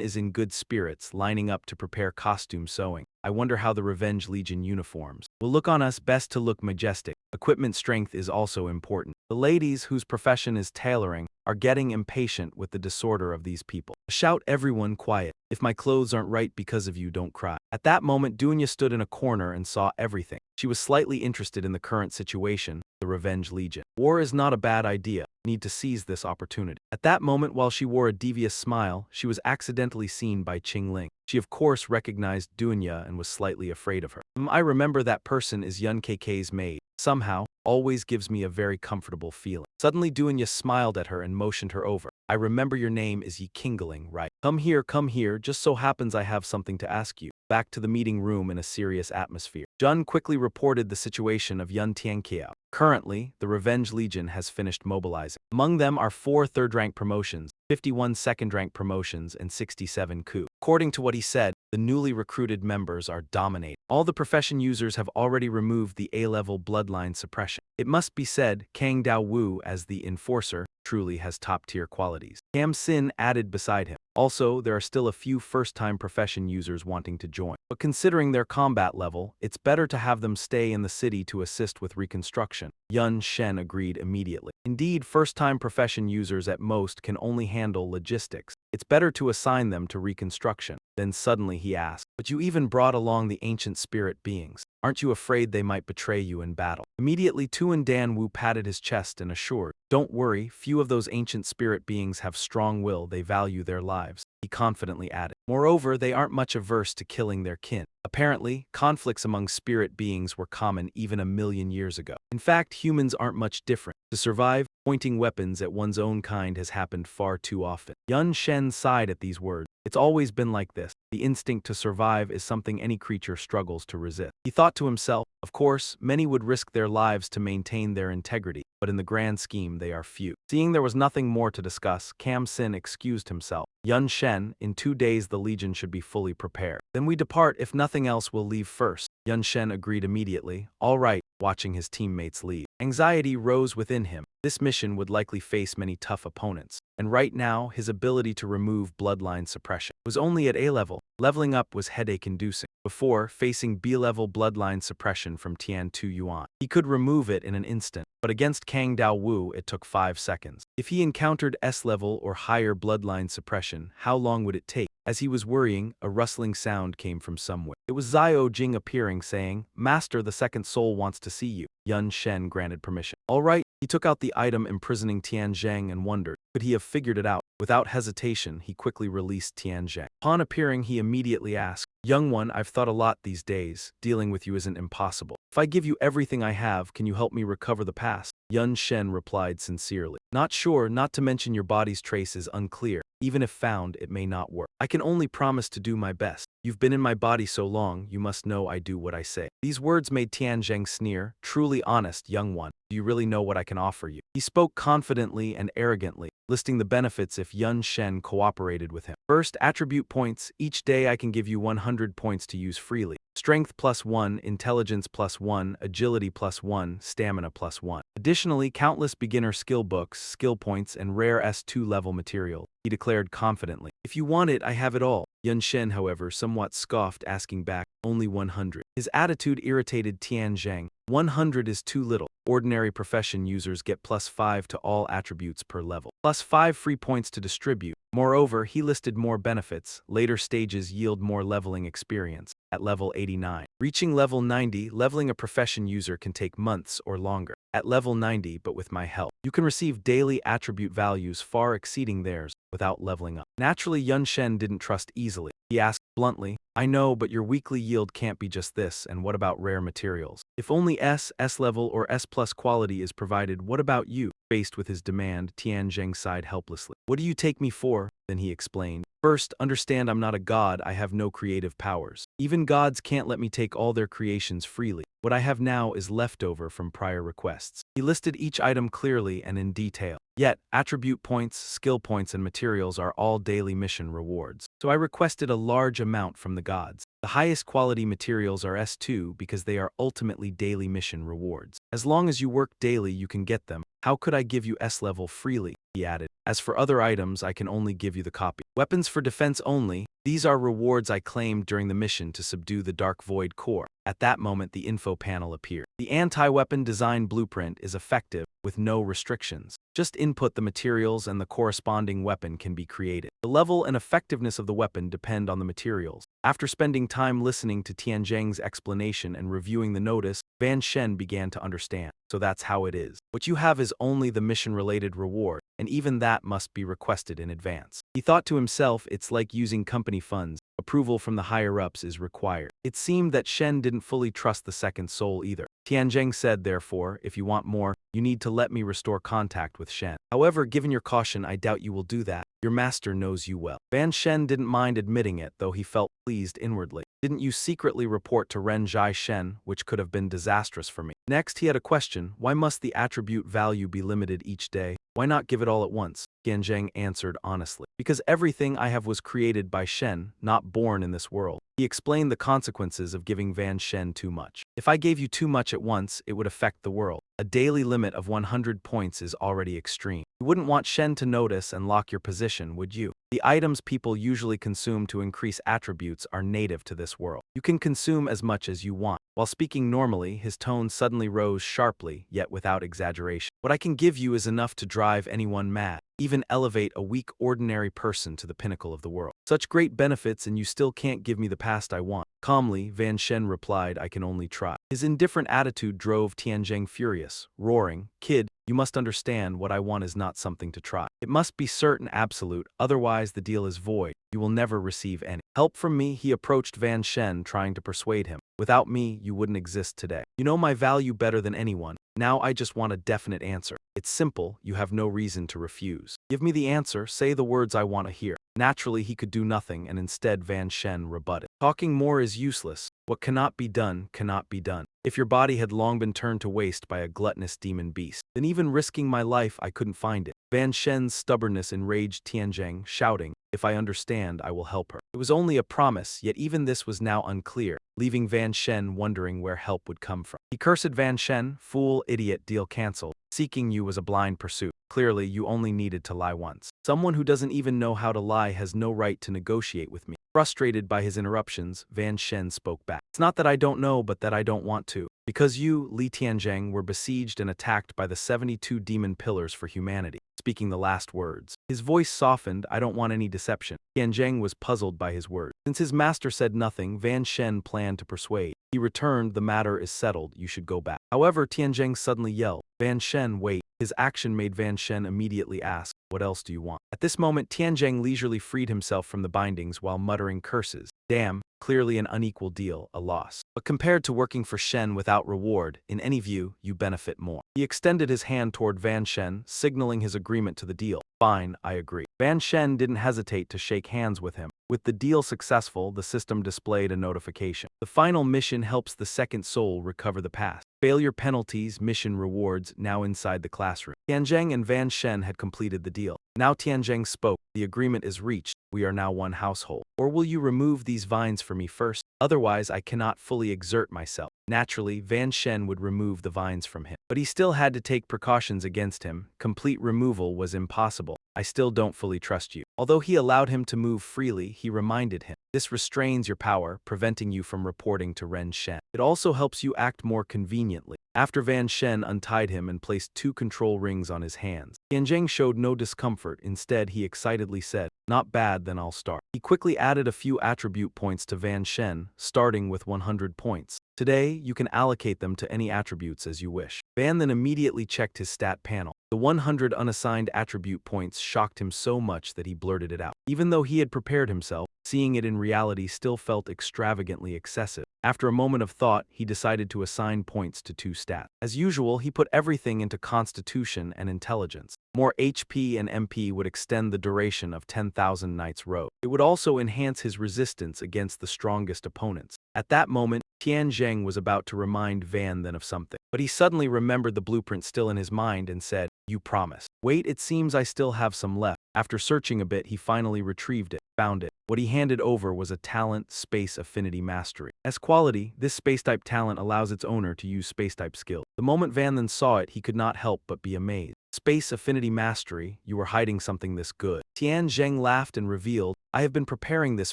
is in good spirits, lining up to prepare costume sewing. I wonder how the Revenge Legion uniforms will look on us. Best to look majestic. Equipment strength is also important. The ladies, whose profession is tailoring, are getting impatient with the disorder of these people. Shout everyone quiet. If my clothes aren't right because of you, don't cry. At that moment, Dunya stood in a corner and saw everything. She was slightly interested in the current situation, the Revenge Legion. War is not a bad idea. Need to seize this opportunity. At that moment, while she wore a devious smile, she was accidentally seen by Qing Ling. She of course recognized Dunya and was slightly afraid of her. I remember that person is Yun KK's maid. Somehow, always gives me a very comfortable feeling. Suddenly Dunya smiled at her and motioned her over. I remember your name is Yi Kingling, right? Come here, just so happens I have something to ask you. Back to the meeting room in a serious atmosphere. Jun quickly reported the situation of Yun Tianqiao. Currently, the Revenge Legion has finished mobilizing. Among them are 4 third-rank promotions, 51 second-rank promotions, and 67 coups. According to what he said, the newly recruited members are dominating. All the profession users have already removed the A-level bloodline suppression. It must be said, Kang Dao Wu, as the enforcer, truly has top-tier qualities. Cam Sin added beside him. Also, there are still a few first-time profession users wanting to join. But considering their combat level, it's better to have them stay in the city to assist with reconstruction. Yun Shen agreed immediately. Indeed, first-time profession users at most can only handle logistics. It's better to assign them to reconstruction. Then suddenly he asked, but you even brought along the ancient spirit beings. Aren't you afraid they might betray you in battle? Immediately Tuan Dan Wu patted his chest and assured, don't worry, few of those ancient spirit beings have strong will, they value their lives. He confidently added. Moreover, they aren't much averse to killing their kin. Apparently, conflicts among spirit beings were common even 1,000,000 years ago. In fact, humans aren't much different. To survive, pointing weapons at one's own kind has happened far too often. Yun Shen sighed at these words. It's always been like this. The instinct to survive is something any creature struggles to resist. He thought to himself, of course, many would risk their lives to maintain their integrity, but in the grand scheme they are few. Seeing there was nothing more to discuss, Cam Sin excused himself. Yun Shen, in 2 days the Legion should be fully prepared. Then we depart, if nothing else we'll leave first. Yun Shen agreed immediately. All right, watching his teammates leave. Anxiety rose within him. This mission would likely face many tough opponents. And right now, his ability to remove bloodline suppression was only at A level. Leveling up was headache-inducing. Before, facing B-level bloodline suppression from Tian Tu Yuan, he could remove it in an instant, but against Kang Dao Wu it took 5 seconds. If he encountered S-level or higher bloodline suppression, how long would it take? As he was worrying, a rustling sound came from somewhere. It was Xiao Jing appearing, saying, "Master, the second soul wants to see you." Yun Shen granted permission. All right. He took out the item imprisoning Tian Zheng and wondered, could he have figured it out? Without hesitation, he quickly released Tian Zheng. Upon appearing, he immediately asked, "Young one, I've thought a lot these days. Dealing with you isn't impossible. If I give you everything I have, can you help me recover the past?" Yun Shen replied sincerely. "Not sure, not to mention your body's trace is unclear. Even if found, it may not work. I can only promise to do my best. You've been in my body so long, you must know I do what I say." These words made Tian Zheng sneer. "Truly honest, young one. Do you really know what I can offer you?" He spoke confidently and arrogantly, listing the benefits if Yun Shen cooperated with him. First, attribute points. Each day I can give you 100 points to use freely. Strength +1, intelligence +1, agility +1, stamina +1. Additionally, countless beginner skill books, skill points, and rare S2 level material, he declared confidently. "If you want it, I have it all." Yun Shen, however, somewhat scoffed, asking back, "Only 100. His attitude irritated Tian Zheng. 100 is too little. Ordinary profession users get +5 to all attributes per level, +5 free points to distribute. Moreover, he listed more benefits. Later stages yield more leveling experience. At level 89. Reaching level 90, leveling a profession user can take months or longer. At level 90, but with my help, you can receive daily attribute values far exceeding theirs without leveling up. Naturally, Yun Shen didn't trust easily. He asked bluntly, "I know, but your weekly yield can't be just this, and what about rare materials? If only S-level or S+ quality is provided, what about you?" Faced with his demand, Tian Zheng sighed helplessly. "What do you take me for?" Then he explained, "First, understand I'm not a god, I have no creative powers. Even gods can't let me take all their creations freely. What I have now is leftover from prior requests." He listed each item clearly and in detail. Yet, attribute points, skill points, and materials are all daily mission rewards. So I requested a large amount from the gods. The highest quality materials are S2 because they are ultimately daily mission rewards. As long as you work daily, you can get them. How could I give you S-level freely? He added. As for other items, I can only give you the copy. Weapons for defense only. These are rewards I claimed during the mission to subdue the Dark Void core. At that moment, the info panel appeared. The anti-weapon design blueprint is effective with no restrictions. Just input the materials and the corresponding weapon can be created. The level and effectiveness of the weapon depend on the materials. After spending time listening to Tian Zheng's explanation and reviewing the notice, Van Shen began to understand. So that's how it is. What you have is only the mission-related reward, and even that must be requested in advance. He thought to himself, it's like using company funds. Approval from the higher-ups is required. It seemed that Shen didn't fully trust the second soul either. Tian Zheng said, therefore, if you want more, you need to let me restore contact with Shen. However, given your caution, I doubt you will do that. Your master knows you well. Van Shen didn't mind admitting it, though he felt pleased inwardly. Didn't you secretly report to Ren Zhai Shen, which could have been disastrous for me? Next, he had a question. Why must the attribute value be limited each day? Why not give it all at once? Tian Zheng answered honestly. Because everything I have was created by Shen, not born in this world. He explained the consequences of giving Van Shen too much. If I gave you too much at once, it would affect the world. A daily limit of 100 points is already extreme. You wouldn't want Shen to notice and lock your position, would you? The items people usually consume to increase attributes are native to this world. You can consume as much as you want. While speaking normally, his tone suddenly rose sharply, yet without exaggeration. What I can give you is enough to drive anyone mad, even elevate a weak, ordinary person to the pinnacle of the world. Such great benefits, and you still can't give me the past I want. Calmly, Van Shen replied, I can only try. His indifferent attitude drove Tian Zheng furious, roaring, Kid, you must understand what I want is not something to try. It must be certain absolute, otherwise the deal is void. You will never receive any help from me. He approached Van Shen, trying to persuade him. Without me, you wouldn't exist today. You know my value better than anyone. Now I just want a definite answer. It's simple, you have no reason to refuse. Give me the answer, say the words I want to hear. Naturally, he could do nothing, and instead Van Shen rebutted. Talking more is useless. What cannot be done, cannot be done. If your body had long been turned to waste by a gluttonous demon beast, then even risking my life I couldn't find it. Van Shen's stubbornness enraged Tian Zheng, shouting, if I understand, I will help her. It was only a promise, yet even this was now unclear, leaving Van Shen wondering where help would come from. He cursed Van Shen, fool, idiot, deal cancelled. Seeking you was a blind pursuit. Clearly, you only needed to lie once. Someone who doesn't even know how to lie has no right to negotiate with me. Frustrated by his interruptions, Van Shen spoke back. It's not that I don't know, but that I don't want to. Because you, Li Tianzheng, were besieged and attacked by the 72 demon pillars for humanity. Speaking the last words. His voice softened. I don't want any deception. Tianzheng was puzzled by his words. Since his master said nothing, Van Shen planned to persuade. He returned, the matter is settled, you should go back. However, Tianzheng suddenly yelled, Van Shen, wait. His action made Van Shen immediately ask, what else do you want? At this moment, Tianzheng leisurely freed himself from the bindings while muttering curses. Damn, clearly an unequal deal, a loss. But compared to working for Shen without reward, in any view, you benefit more. He extended his hand toward Van Shen, signaling his agreement to the deal. Fine, I agree. Van Shen didn't hesitate to shake hands with him. With the deal successful, the system displayed a notification. The final mission helps the second soul recover the past. Failure penalties, mission rewards, now inside the classroom. Tianzheng and Van Shen had completed the deal. Now Tianzheng spoke, the agreement is reached, we are now one household. Or will you remove these vines for me first? Otherwise I cannot fully exert myself. Naturally, Van Shen would remove the vines from him. But he still had to take precautions against him. Complete removal was impossible. I still don't fully trust you. Although he allowed him to move freely, he reminded him, this restrains your power, preventing you from reporting to Ren Shen. It also helps you act more conveniently. After Van Shen untied him and placed 2 control rings on his hands, Tianzheng showed no discomfort. Instead, he excitedly said, not bad, then I'll start. He quickly added a few attribute points to Van Shen, starting with 100 points. Today, you can allocate them to any attributes as you wish. Van then immediately checked his stat panel. The 100 unassigned attribute points shocked him so much that he blurted it out. Even though he had prepared himself, seeing it in reality still felt extravagantly excessive. After a moment of thought, he decided to assign points to 2 stats. As usual, he put everything into Constitution and Intelligence. More HP and MP would extend the duration of 10,000 Knights Road. It would also enhance his resistance against the strongest opponents. At that moment, Tianzheng was about to remind Van then of something. But he suddenly remembered the blueprint still in his mind and said, you promised. Wait, it seems I still have some left. After searching a bit, he finally retrieved it, found it. What he handed over was a talent, Space Affinity Mastery. As quality, this space-type talent allows its owner to use space-type skill. The moment Van then saw it, he could not help but be amazed. Space Affinity Mastery, you were hiding something this good. Tianzheng laughed and revealed, I have been preparing this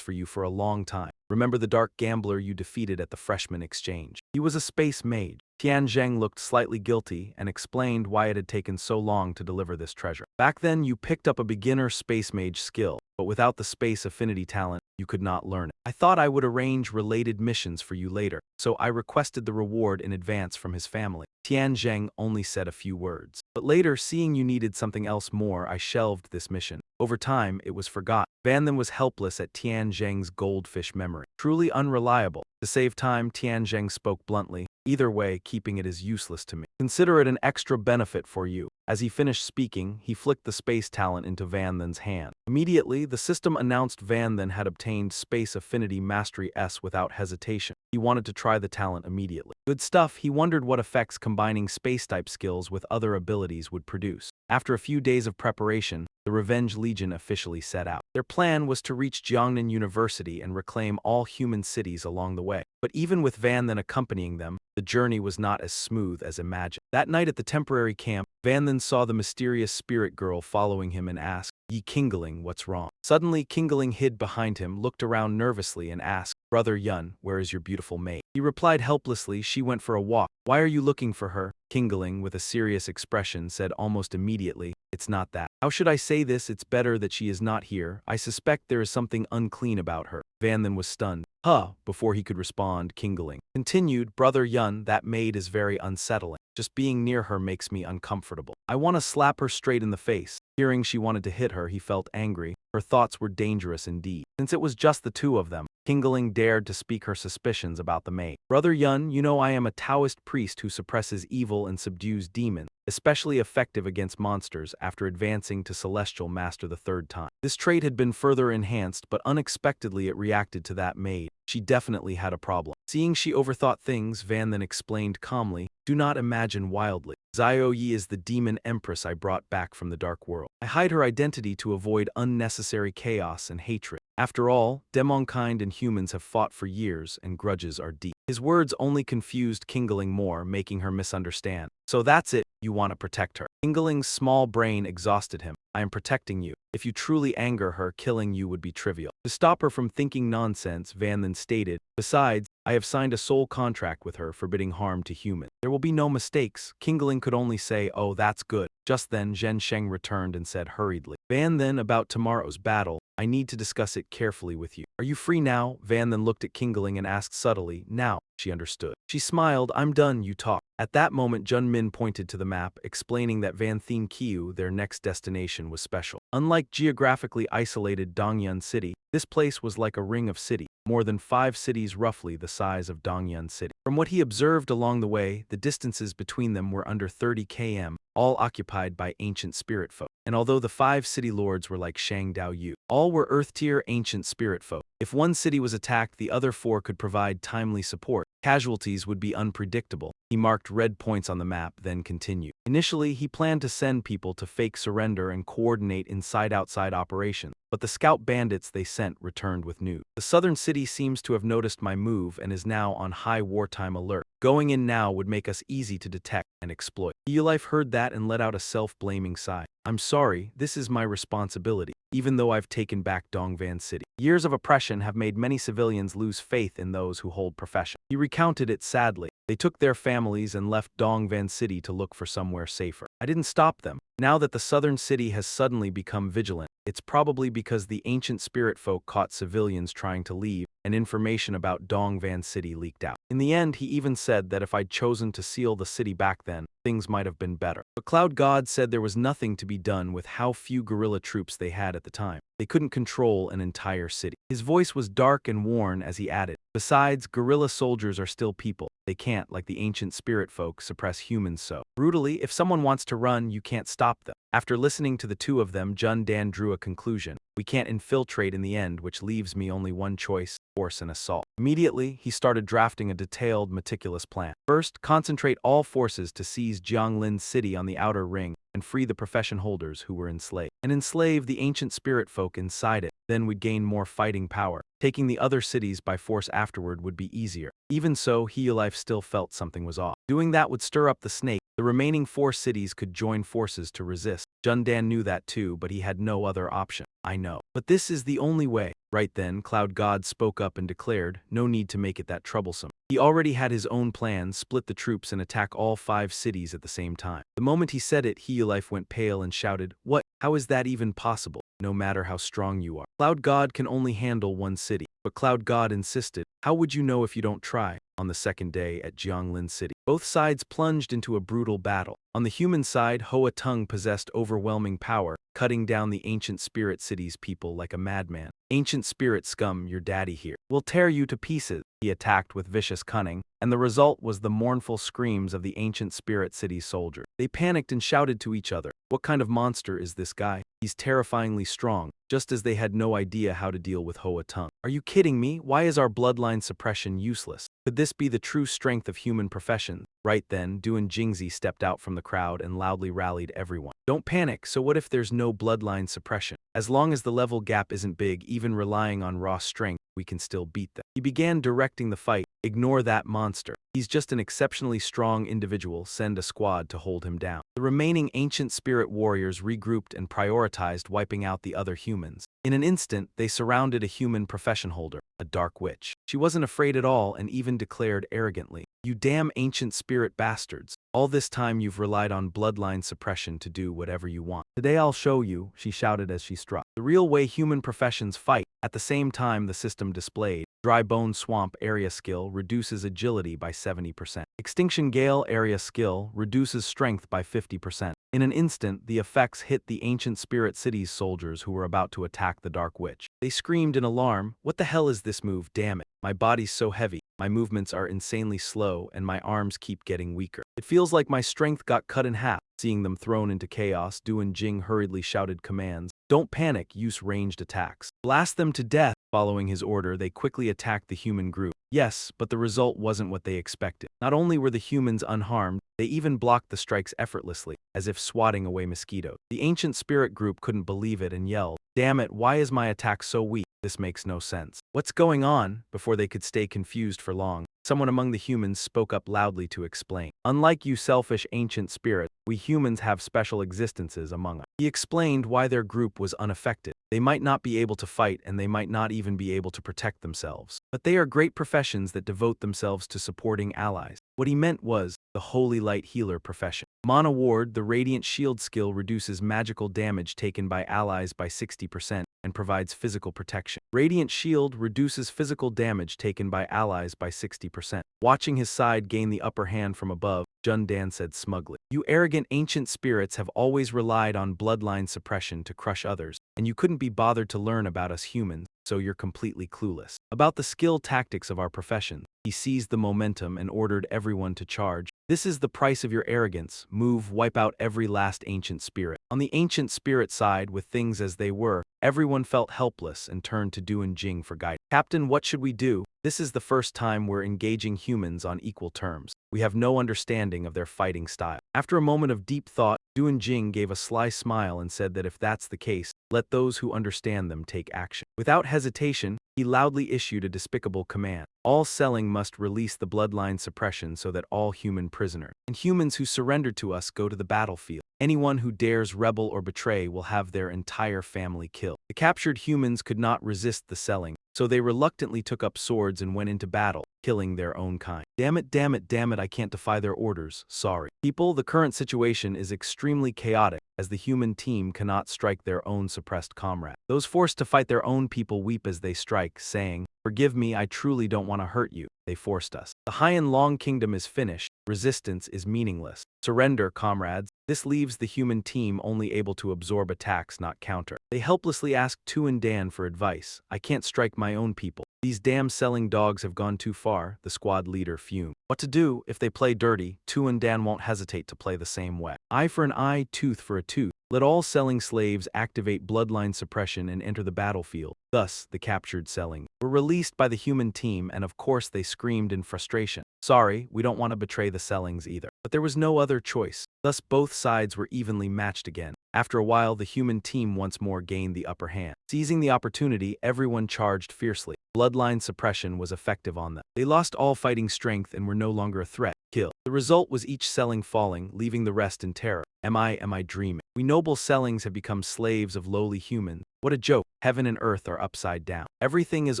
for you for a long time. Remember the dark gambler you defeated at the freshman exchange? He was a space mage. Tianzheng looked slightly guilty and explained why it had taken so long to deliver this treasure. Back then, you picked up a beginner space mage skill, but without the space affinity talent, you could not learn it. I thought I would arrange related missions for you later, so I requested the reward in advance from his family. Tianzheng only said a few words. But later, seeing you needed something else more, I shelved this mission. Over time, it was forgotten. Van then was helpless at Tianzheng's goldfish memory. Truly unreliable. To save time, Tianzheng spoke bluntly. Either way, keeping it is useless to me. Consider it an extra benefit for you. As he finished speaking, he flicked the space talent into Van Then's hand. Immediately, the system announced Van Then had obtained Space Affinity Mastery S without hesitation. He wanted to try the talent immediately. Good stuff, he wondered what effects combining space-type skills with other abilities would produce. After a few days of preparation, the Revenge Legion officially set out. Their plan was to reach Jiangnan University and reclaim all human cities along the way. But even with Van Then accompanying them, the journey was not as smooth as imagined. That night at the temporary camp, Van Then saw the mysterious spirit girl following him and asked, Yi Kingling, what's wrong? Suddenly, Kingling hid behind him, looked around nervously and asked, Brother Yun, where is your beautiful maid? He replied helplessly, she went for a walk. Why are you looking for her? Kingling, with a serious expression, said almost immediately, it's not that. How should I say this? It's better that she is not here. I suspect there is something unclean about her. Van Then was stunned. Huh, before he could respond, Kingling continued, Brother Yun, that maid is very unsettling. Just being near her makes me uncomfortable. I want to slap her straight in the face. Hearing she wanted to hit her, he felt angry. Her thoughts were dangerous indeed. Since it was just the two of them, Kingling dared to speak her suspicions about the maid. Brother Yun, you know I am a Taoist priest who suppresses evil and subdues demons, especially effective against monsters after advancing to Celestial Master the 3rd time. This trait had been further enhanced, but unexpectedly it reacted to that maid. She definitely had a problem. Seeing she overthought things, Van then explained calmly, do not imagine wildly. Xiao Yi is the demon empress I brought back from the dark world. I hide her identity to avoid unnecessary chaos and hatred. After all, demonkind and humans have fought for years and grudges are deep. His words only confused Kingling more, making her misunderstand. So that's it. You want to protect her. Yingling's small brain exhausted him. I am protecting you. If you truly anger her, killing you would be trivial. To stop her from thinking nonsense, Van then stated, besides, I have signed a soul contract with her forbidding harm to humans. There will be no mistakes. Yingling could only say, oh, that's good. Just then, Zhen Sheng returned and said hurriedly, Van then, about tomorrow's battle, I need to discuss it carefully with you. Are you free now? Van then looked at Yingling and asked subtly, now. She understood. She smiled, I'm done, you talk. At that moment, Jun Min pointed to the map, explaining that Van Thien Kiu, their next destination, was special. Unlike geographically isolated Dongyun City, this place was like a ring of cities, more than 5 cities roughly the size of Dongyun City. From what he observed along the way, the distances between them were under 30 km, all occupied by ancient spirit folk. And although the 5 city lords were like Shang Dao Yu, all were earth-tier ancient spirit folk. If one city was attacked, the other 4 could provide timely support. Casualties would be unpredictable. He marked red points on the map, then continued. Initially, he planned to send people to fake surrender and coordinate inside-outside operations, but the scout bandits they sent returned with news. The southern city seems to have noticed my move and is now on high wartime alert. Going in now would make us easy to detect and exploit. Yilife heard that and let out a self-blaming sigh. I'm sorry, this is my responsibility, even though I've taken back Dongvan City. Years of oppression have made many civilians lose faith in those who hold profession. He recounted it sadly. They took their families and left Dongvan City to look for somewhere safer. I didn't stop them. Now that the southern city has suddenly become vigilant, it's probably because the ancient spirit folk caught civilians trying to leave, and information about Dongvan City leaked out. In the end, he even said that if I'd chosen to seal the city back then, things might have been better. But Cloud God said there was nothing to be done with how few guerrilla troops they had at the time. They couldn't control an entire city. His voice was dark and worn as he added, besides, guerrilla soldiers are still people. They can't, like the ancient spirit folk, suppress humans so brutally. If someone wants to run, you can't stop them. After listening to the two of them, Jun Dan drew a conclusion. We can't infiltrate in the end, which leaves me only one choice, force an assault. Immediately, he started drafting a detailed, meticulous plan. First, concentrate all forces to seize Jianglin City on the outer ring and free the profession holders who were enslaved. And enslave the ancient spirit folk inside it. Then we'd gain more fighting power. Taking the other cities by force afterward would be easier. Even so, Heolife still felt something was off. Doing that would stir up the snake. The remaining 4 cities could join forces to resist. Jundan knew that too, but he had no other option. I know. But this is the only way. Right then, Cloud God spoke up and declared, no need to make it that troublesome. He already had his own plan, split the troops and attack all 5 cities at the same time. The moment he said it, Heolife went pale and shouted, what? How is that even possible? No matter how strong you are. Cloud God can only handle 1 city. But Cloud God insisted, how would you know if you don't try? On the second day at Jianglin City, both sides plunged into a brutal battle. On the human side, Hoa Tung possessed overwhelming power, cutting down the ancient spirit city's people like a madman. Ancient spirit scum, your daddy here will tear you to pieces. He attacked with vicious cunning, and the result was the mournful screams of the ancient spirit city's soldiers. They panicked and shouted to each other, what kind of monster is this guy? He's terrifyingly strong, just as they had no idea how to deal with Hoa Tung. Are you kidding me? Why is our bloodline suppression useless? Could this be the true strength of human profession? Right then, Duan Jingzi stepped out from the crowd and loudly rallied everyone. Don't panic, so what if there's no bloodline suppression? As long as the level gap isn't big, even relying on raw strength, we can still beat them. He began directing the fight. Ignore that monster. He's just an exceptionally strong individual. Send a squad to hold him down. The remaining ancient spirit warriors regrouped and prioritized wiping out the other humans. In an instant, they surrounded a human profession holder, a dark witch. She wasn't afraid at all and even declared arrogantly, you damn ancient spirit bastards. All this time you've relied on bloodline suppression to do whatever you want. Today I'll show you, she shouted as she struck. The real way human professions fight. At the same time the system displayed, Dry Bone Swamp area skill reduces agility by 70%. Extinction Gale area skill reduces strength by 50%. In an instant, the effects hit the ancient spirit city's soldiers who were about to attack the Dark Witch. They screamed in alarm, what the hell is this move, damn it. My body's so heavy, my movements are insanely slow, and my arms keep getting weaker. It feels like my strength got cut in half. Seeing them thrown into chaos, Duan Jing hurriedly shouted commands. Don't panic, use ranged attacks. Blast them to death. Following his order, they quickly attacked the human group. Yes, but the result wasn't what they expected. Not only were the humans unharmed, they even blocked the strikes effortlessly, as if swatting away mosquitoes. The ancient spirit group couldn't believe it and yelled, damn it, why is my attack so weak? This makes no sense. What's going on? Before they could stay confused for long, Someone among the humans spoke up loudly to explain. Unlike you selfish ancient spirits, we humans have special existences among us. He explained why their group was unaffected. They might not be able to fight and they might not even be able to protect themselves. But they are great professions that devote themselves to supporting allies. What he meant was the Holy Light Healer profession. Manhwa Ward, the Radiant Shield skill reduces magical damage taken by allies by 60% and provides physical protection. Radiant Shield reduces physical damage taken by allies by 60%. Watching his side gain the upper hand from above, Jundan said smugly, "You arrogant ancient spirits have always relied on bloodline suppression to crush others, and you couldn't be bothered to learn about us humans, so you're completely clueless about the skill tactics of our profession." He seized the momentum and ordered everyone to charge. "This is the price of your arrogance. Move, wipe out every last ancient spirit." On the ancient spirit side, with things as they were, everyone felt helpless and turned to Duan Jing for guidance. "Captain, what should we do? This is the first time we're engaging humans on equal terms. We have no understanding of their fighting style." After a moment of deep thought, Duan Jing gave a sly smile and said that if that's the case, let those who understand them take action. Without hesitation, he loudly issued a despicable command. All selling must release the bloodline suppression so that all human prisoners and humans who surrendered to us go to the battlefield. Anyone who dares rebel or betray will have their entire family killed. The captured humans could not resist the selling, so they reluctantly took up swords and went into battle, killing their own kind. Damn it, damn it, damn it, I can't defy their orders, sorry. People, the current situation is extremely chaotic, as the human team cannot strike their own suppressed comrade. Those forced to fight their own people weep as they strike, saying, "Forgive me, I truly don't want to hurt you. They forced us. The High and Long Kingdom is finished. Resistance is meaningless. Surrender, comrades." This leaves the human team only able to absorb attacks, not counter. They helplessly ask Tu and Dan for advice. "I can't strike my own people. These damn selling dogs have gone too far," the squad leader fumed. "What to do? If they play dirty, Tu and Dan won't hesitate to play the same way. Eye for an eye, tooth for a tooth. Let all selling slaves activate bloodline suppression and enter the battlefield." Thus, the captured selling were released by the human team, and of course they screamed in frustration, "Sorry, we don't want to betray the sellings either." But there was no other choice. Thus both sides were evenly matched again. After a while, the human team once more gained the upper hand. Seizing the opportunity, everyone charged fiercely. Bloodline suppression was effective on them. They lost all fighting strength and were no longer a threat. Kill. The result was each selling falling, leaving the rest in terror. Am I dreaming? We noble sellings have become slaves of lowly humans. What a joke. Heaven and earth are upside down. Everything is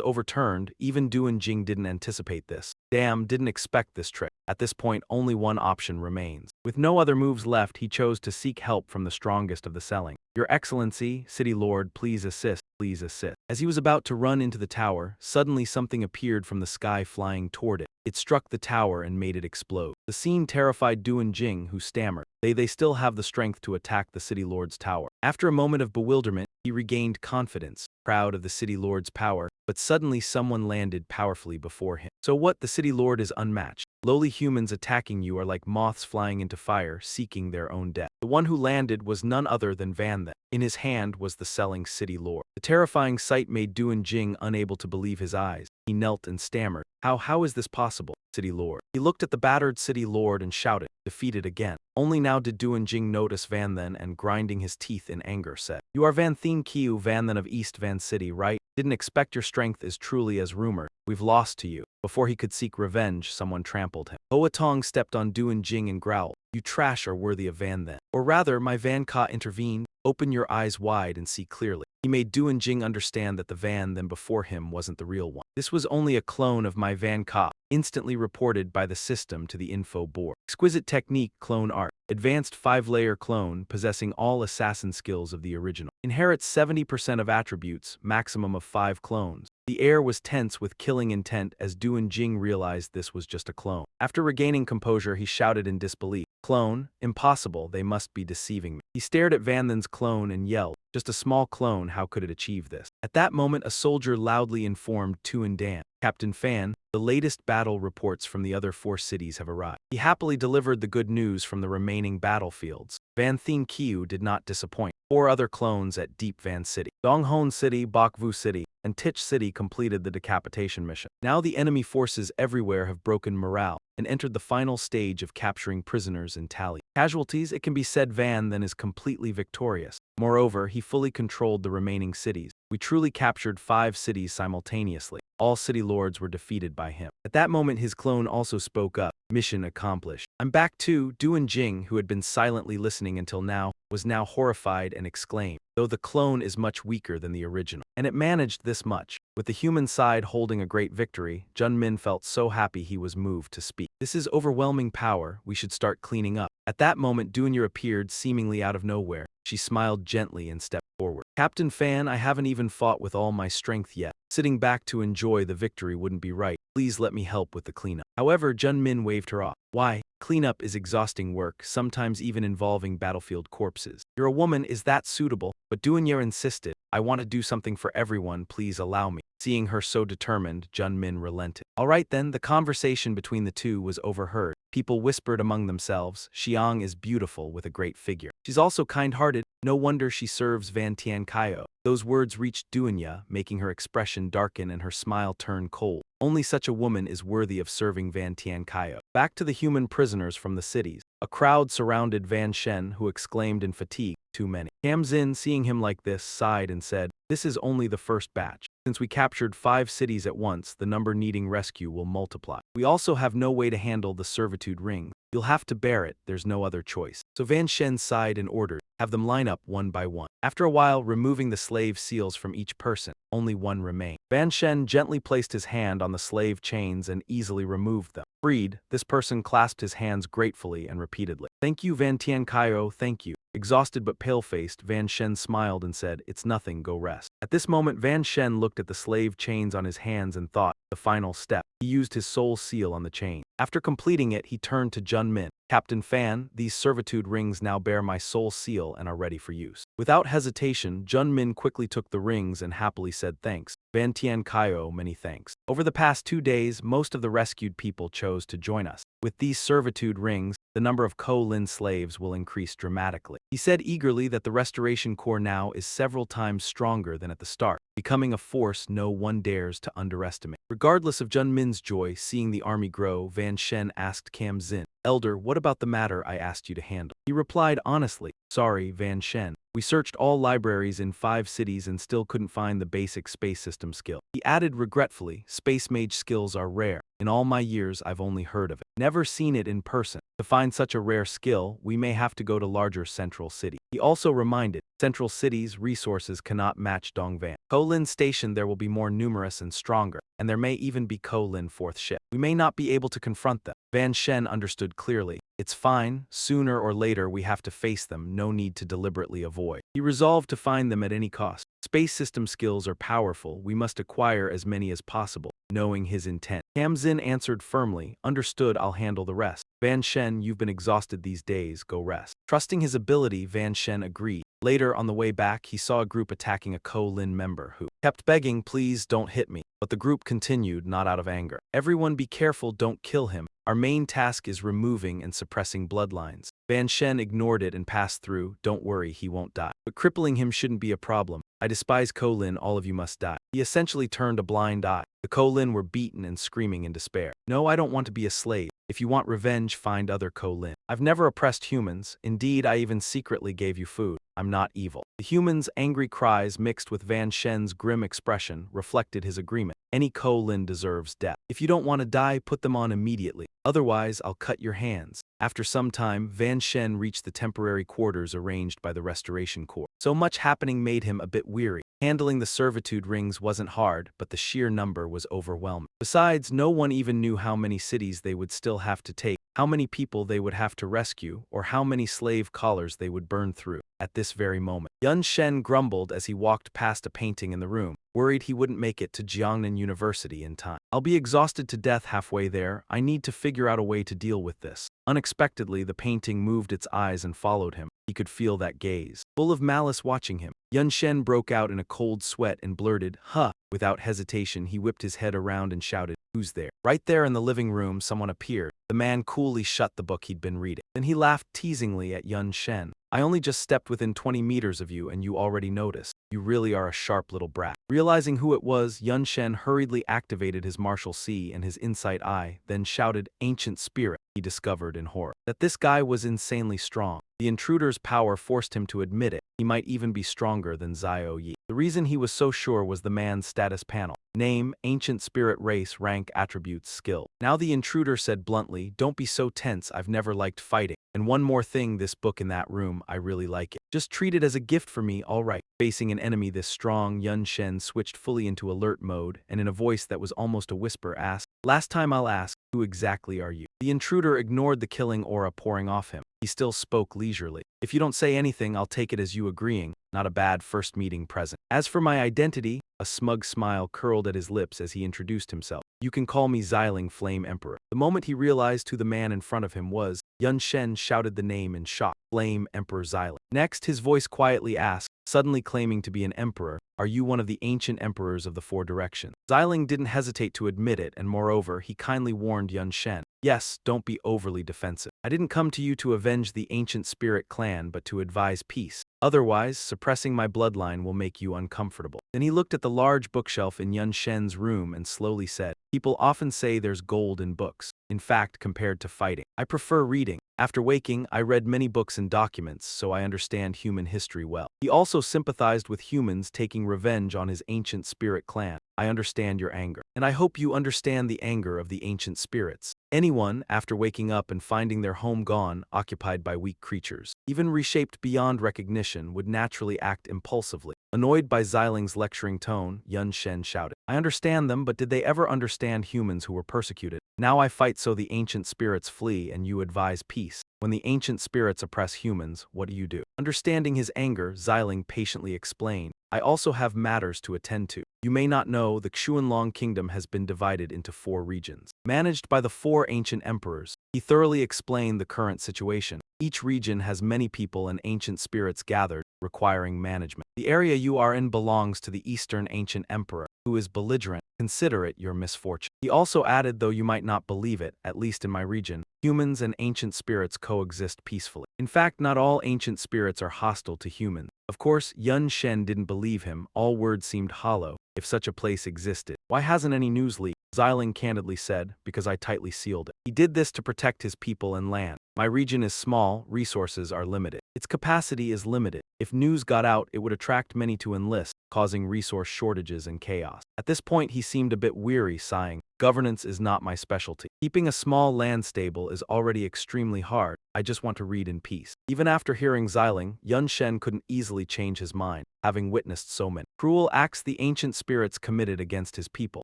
overturned. Even Duan Jing didn't anticipate this. Damn, didn't expect this trick. At this point, only one option remains. With no other moves left, he chose to seek help from the strongest of the selling. "Your Excellency, City Lord, please assist. Please assist." As he was about to run into the tower, suddenly something appeared from the sky flying toward it. It struck the tower and made it explode. The scene terrified Duan Jing, who stammered. They still have the strength to attack the City Lord's tower. After a moment of bewilderment, he regained confidence, proud of the City Lord's power, but suddenly someone landed powerfully before him. "So what? The City Lord is unmatched. Lowly humans attacking you are like moths flying into fire, seeking their own death." The one who landed was none other than Van Then. In his hand was the selling City Lord. The terrifying sight made Duan Jing unable to believe his eyes. He knelt and stammered, How is this possible, City Lord?" He looked at the battered City Lord and shouted, defeated again. Only now did Duan Jing notice Van Then and, grinding his teeth in anger, said, "You are Van Thien Kiu Van Then of East Van City, right? Didn't expect your strength is truly as rumored. We've lost to you." Before he could seek revenge, someone trampled him. Hoa Tong stepped on Duan Jing and growled, "You trash are worthy of Van Then. Or rather, my Van Ka intervened. Open your eyes wide and see clearly." He made Duan Jing understand that the Van Then before him wasn't the real one. "This was only a clone of my Van Ka," instantly reported by the system to the info board. Exquisite technique, clone art. Advanced 5-layer clone, possessing all assassin skills of the original. Inherits 70% of attributes, maximum of 5 clones. The air was tense with killing intent as Duan Jing realized this was just a clone. After regaining composure, he shouted in disbelief, "Clone? Impossible, they must be deceiving me." He stared at Van Then's clone and yelled, "Just a small clone, how could it achieve this?" At that moment, a soldier loudly informed Tu and Dan, "Captain Fan, the latest battle reports from the other 4 cities have arrived." He happily delivered the good news from the remaining battlefields. Van Thien Kiu did not disappoint. 4 other clones at Deep Van City, Donghon City, Bokvu City, and Tich City completed the decapitation mission. Now the enemy forces everywhere have broken morale and entered the final stage of capturing prisoners in tally. Casualties, it can be said Van then is completely victorious. Moreover, he fully controlled the remaining cities. We truly captured 5 cities simultaneously. All city lords were defeated by him. At that moment his clone also spoke up. Mission accomplished. I'm back too. Duan Jing, who had been silently listening until now, was now horrified and exclaimed, though the clone is much weaker than the original. And it managed this much. With the human side holding a great victory, Jun Min felt so happy he was moved to speak. This is overwhelming power. We should start cleaning up. At that moment Dunya appeared seemingly out of nowhere. She smiled gently and stepped forward. Captain Fan, I haven't even fought with all my strength yet. Sitting back to enjoy the victory wouldn't be right. Please let me help with the cleanup. However, Jun Min waved her off. Why? Cleanup is exhausting work, sometimes even involving battlefield corpses. You're a woman, is that suitable? But Dunya insisted. I want to do something for everyone, please allow me. Seeing her so determined, Jun Min relented. Alright then, the conversation between the two was overheard. People whispered among themselves, Xiang is beautiful with a great figure. She's also kind-hearted, no wonder she serves Van Tian Kaio. Those words reached Dunya, making her expression darken and her smile turn cold. Only such a woman is worthy of serving Van Tian Kaio. Back to the human prisoners from the cities. A crowd surrounded Van Shen, who exclaimed in fatigue, too many. Kam Zin, seeing him like this, sighed and said, this is only the first batch. Since we captured 5 cities at once, the number needing rescue will multiply. We also have no way to handle the servitude ring. You'll have to bear it, there's no other choice. So Van Shen sighed and ordered, have them line up one by one. After a while, removing the slave seals from each person, only one remained. Van Shen gently placed his hand on the slave chains and easily removed them. Freed, this person clasped his hands gratefully and repeatedly. Thank you, Van Tian Kaio, thank you. Exhausted but pale-faced, Van Shen smiled and said, it's nothing, go rest. At this moment, Van Shen looked at the slave chains on his hands and thought, the final step. He used his soul seal on the chain. After completing it, he turned to Jun Min. Captain Fan, these servitude rings now bear my soul seal and are ready for use. Without hesitation, Jun Min quickly took the rings and happily said thanks. Van Tian Kaio, many thanks. Over the past 2 days, most of the rescued people chose to join us. With these servitude rings, the number of Ko-Lin slaves will increase dramatically. He said eagerly that the Restoration Corps now is several times stronger than at the start, becoming a force no one dares to underestimate. Regardless of Jun Min's joy seeing the army grow, Van Shen asked Kam Zin, Elder, what about the matter I asked you to handle? He replied honestly, sorry, Van Shen. We searched all libraries in 5 cities and still couldn't find the basic space system skill. He added regretfully, space mage skills are rare. In all my years, I've only heard of it. Never seen it in person. To find such a rare skill, we may have to go to larger central city. He also reminded, central cities' resources cannot match Dongvan. Ko-Lin Station there will be more numerous and stronger, and there may even be Ko-Lin 4th ship. We may not be able to confront them. Van Shen understood clearly. It's fine, sooner or later we have to face them, no need to deliberately avoid. He resolved to find them at any cost. Space system skills are powerful, we must acquire as many as possible, knowing his intent. Kam Zin answered firmly, understood, I'll handle the rest. Van Shen, you've been exhausted these days, go rest. Trusting his ability, Van Shen agreed. Later, on the way back, he saw a group attacking a Ko-Lin member who kept begging, please don't hit me. But the group continued, not out of anger. Everyone be careful, don't kill him. Our main task is removing and suppressing bloodlines. Van Shen ignored it and passed through, don't worry, he won't die. But crippling him shouldn't be a problem. I despise Ko-Lin, all of you must die. He essentially turned a blind eye. The Ko-Lin were beaten and screaming in despair. No, I don't want to be a slave. If you want revenge, find other Ko-Lin. I've never oppressed humans. Indeed, I even secretly gave you food. I'm not evil. The humans' angry cries mixed with Van Shen's grim expression reflected his agreement. Any Ko-Lin deserves death. If you don't want to die, put them on immediately. Otherwise, I'll cut your hands. After some time, Van Shen reached the temporary quarters arranged by the Restoration Corps. So much happening made him a bit weary. Handling the servitude rings wasn't hard, but the sheer number was overwhelming. Besides, no one even knew how many cities they would still have to take, how many people they would have to rescue, or how many slave collars they would burn through. At this very moment, Yun Shen grumbled as he walked past a painting in the room, worried he wouldn't make it to Jiangnan University in time. I'll be exhausted to death halfway there. I need to figure out a way to deal with this. Unexpectedly, the painting moved its eyes and followed him. He could feel that gaze, full of malice watching him. Yun Shen broke out in a cold sweat and blurted, huh. Without hesitation, he whipped his head around and shouted, who's there? Right there in the living room, someone appeared. The man coolly shut the book he'd been reading. Then he laughed teasingly at Yun Shen. I only just stepped within 20 meters of you and you already noticed. You really are a sharp little brat. Realizing who it was, Yun Shen hurriedly activated his martial C and his insight eye, then shouted, "Ancient spirit," he discovered in horror. That this guy was insanely strong. The intruder's power forced him to admit it. He might even be stronger than Zio Yi. The reason he was so sure was the man's status panel. Name, ancient spirit, race, rank, attributes, skill. Now the intruder said bluntly, "Don't be so tense, I've never liked fighting. And one more thing, this book in that room, I really like it. Just treat it as a gift for me, all right." Facing an enemy this strong, Yun Shen switched fully into alert mode, and in a voice that was almost a whisper asked, "Last time I'll ask, who exactly are you?" The intruder ignored the killing aura pouring off him. He still spoke leisurely. "If you don't say anything, I'll take it as you agreeing. Not a bad first meeting present. As for my identity," a smug smile curled at his lips as he introduced himself. "You can call me Xiling Flame Emperor." The moment he realized who the man in front of him was, Yun Shen shouted the name in shock. Flame Emperor Xiling. Next, his voice quietly asked, suddenly claiming to be an emperor, "Are you one of the ancient emperors of the Four Directions?" Xiling didn't hesitate to admit it, and moreover, he kindly warned Yun Shen, "Yes, don't be overly defensive. I didn't come to you to avenge the ancient spirit clan, but to advise peace. Otherwise, suppressing my bloodline will make you uncomfortable." Then he looked at the large bookshelf in Yun Shen's room and slowly said, "People often say there's gold in books. In fact, compared to fighting, I prefer reading. After waking, I read many books and documents, so I understand human history well." He also sympathized with humans taking revenge on his ancient spirit clan. "I understand your anger, and I hope you understand the anger of the ancient spirits. Anyone, after waking up and finding their home gone, occupied by weak creatures, even reshaped beyond recognition, would naturally act impulsively." Annoyed by Xiling's lecturing tone, Yun Shen shouted, "I understand them, but did they ever understand humans who were persecuted? Now I fight so the ancient spirits flee and you advise peace. When the ancient spirits oppress humans, what do? Understanding his anger, Xiling patiently explained, "I also have matters to attend to. You may not know, the Xuanlong Kingdom has been divided into 4 regions, managed by the 4 ancient emperors." He thoroughly explained the current situation. Each region has many people and ancient spirits gathered, requiring management. The area you are in belongs to the Eastern Ancient Emperor, who is belligerent. Consider it your misfortune. He also added, though you might not believe it, at least in my region, humans and ancient spirits coexist peacefully. In fact, not all ancient spirits are hostile to humans. Of course, Yun Shen didn't believe him. All words seemed hollow. If such a place existed, why hasn't any news leaked? Xiling candidly said, "Because I tightly sealed it." He did this to protect his people and land. My region is small, resources are limited. Its capacity is limited. If news got out, it would attract many to enlist, causing resource shortages and chaos. At this point, he seemed a bit weary, sighing, "Governance is not my specialty. Keeping a small land stable is already extremely hard. I just want to read in peace." Even after hearing Xiling, Yun Shen couldn't easily change his mind, having witnessed so many cruel acts the ancient spirits committed against his people.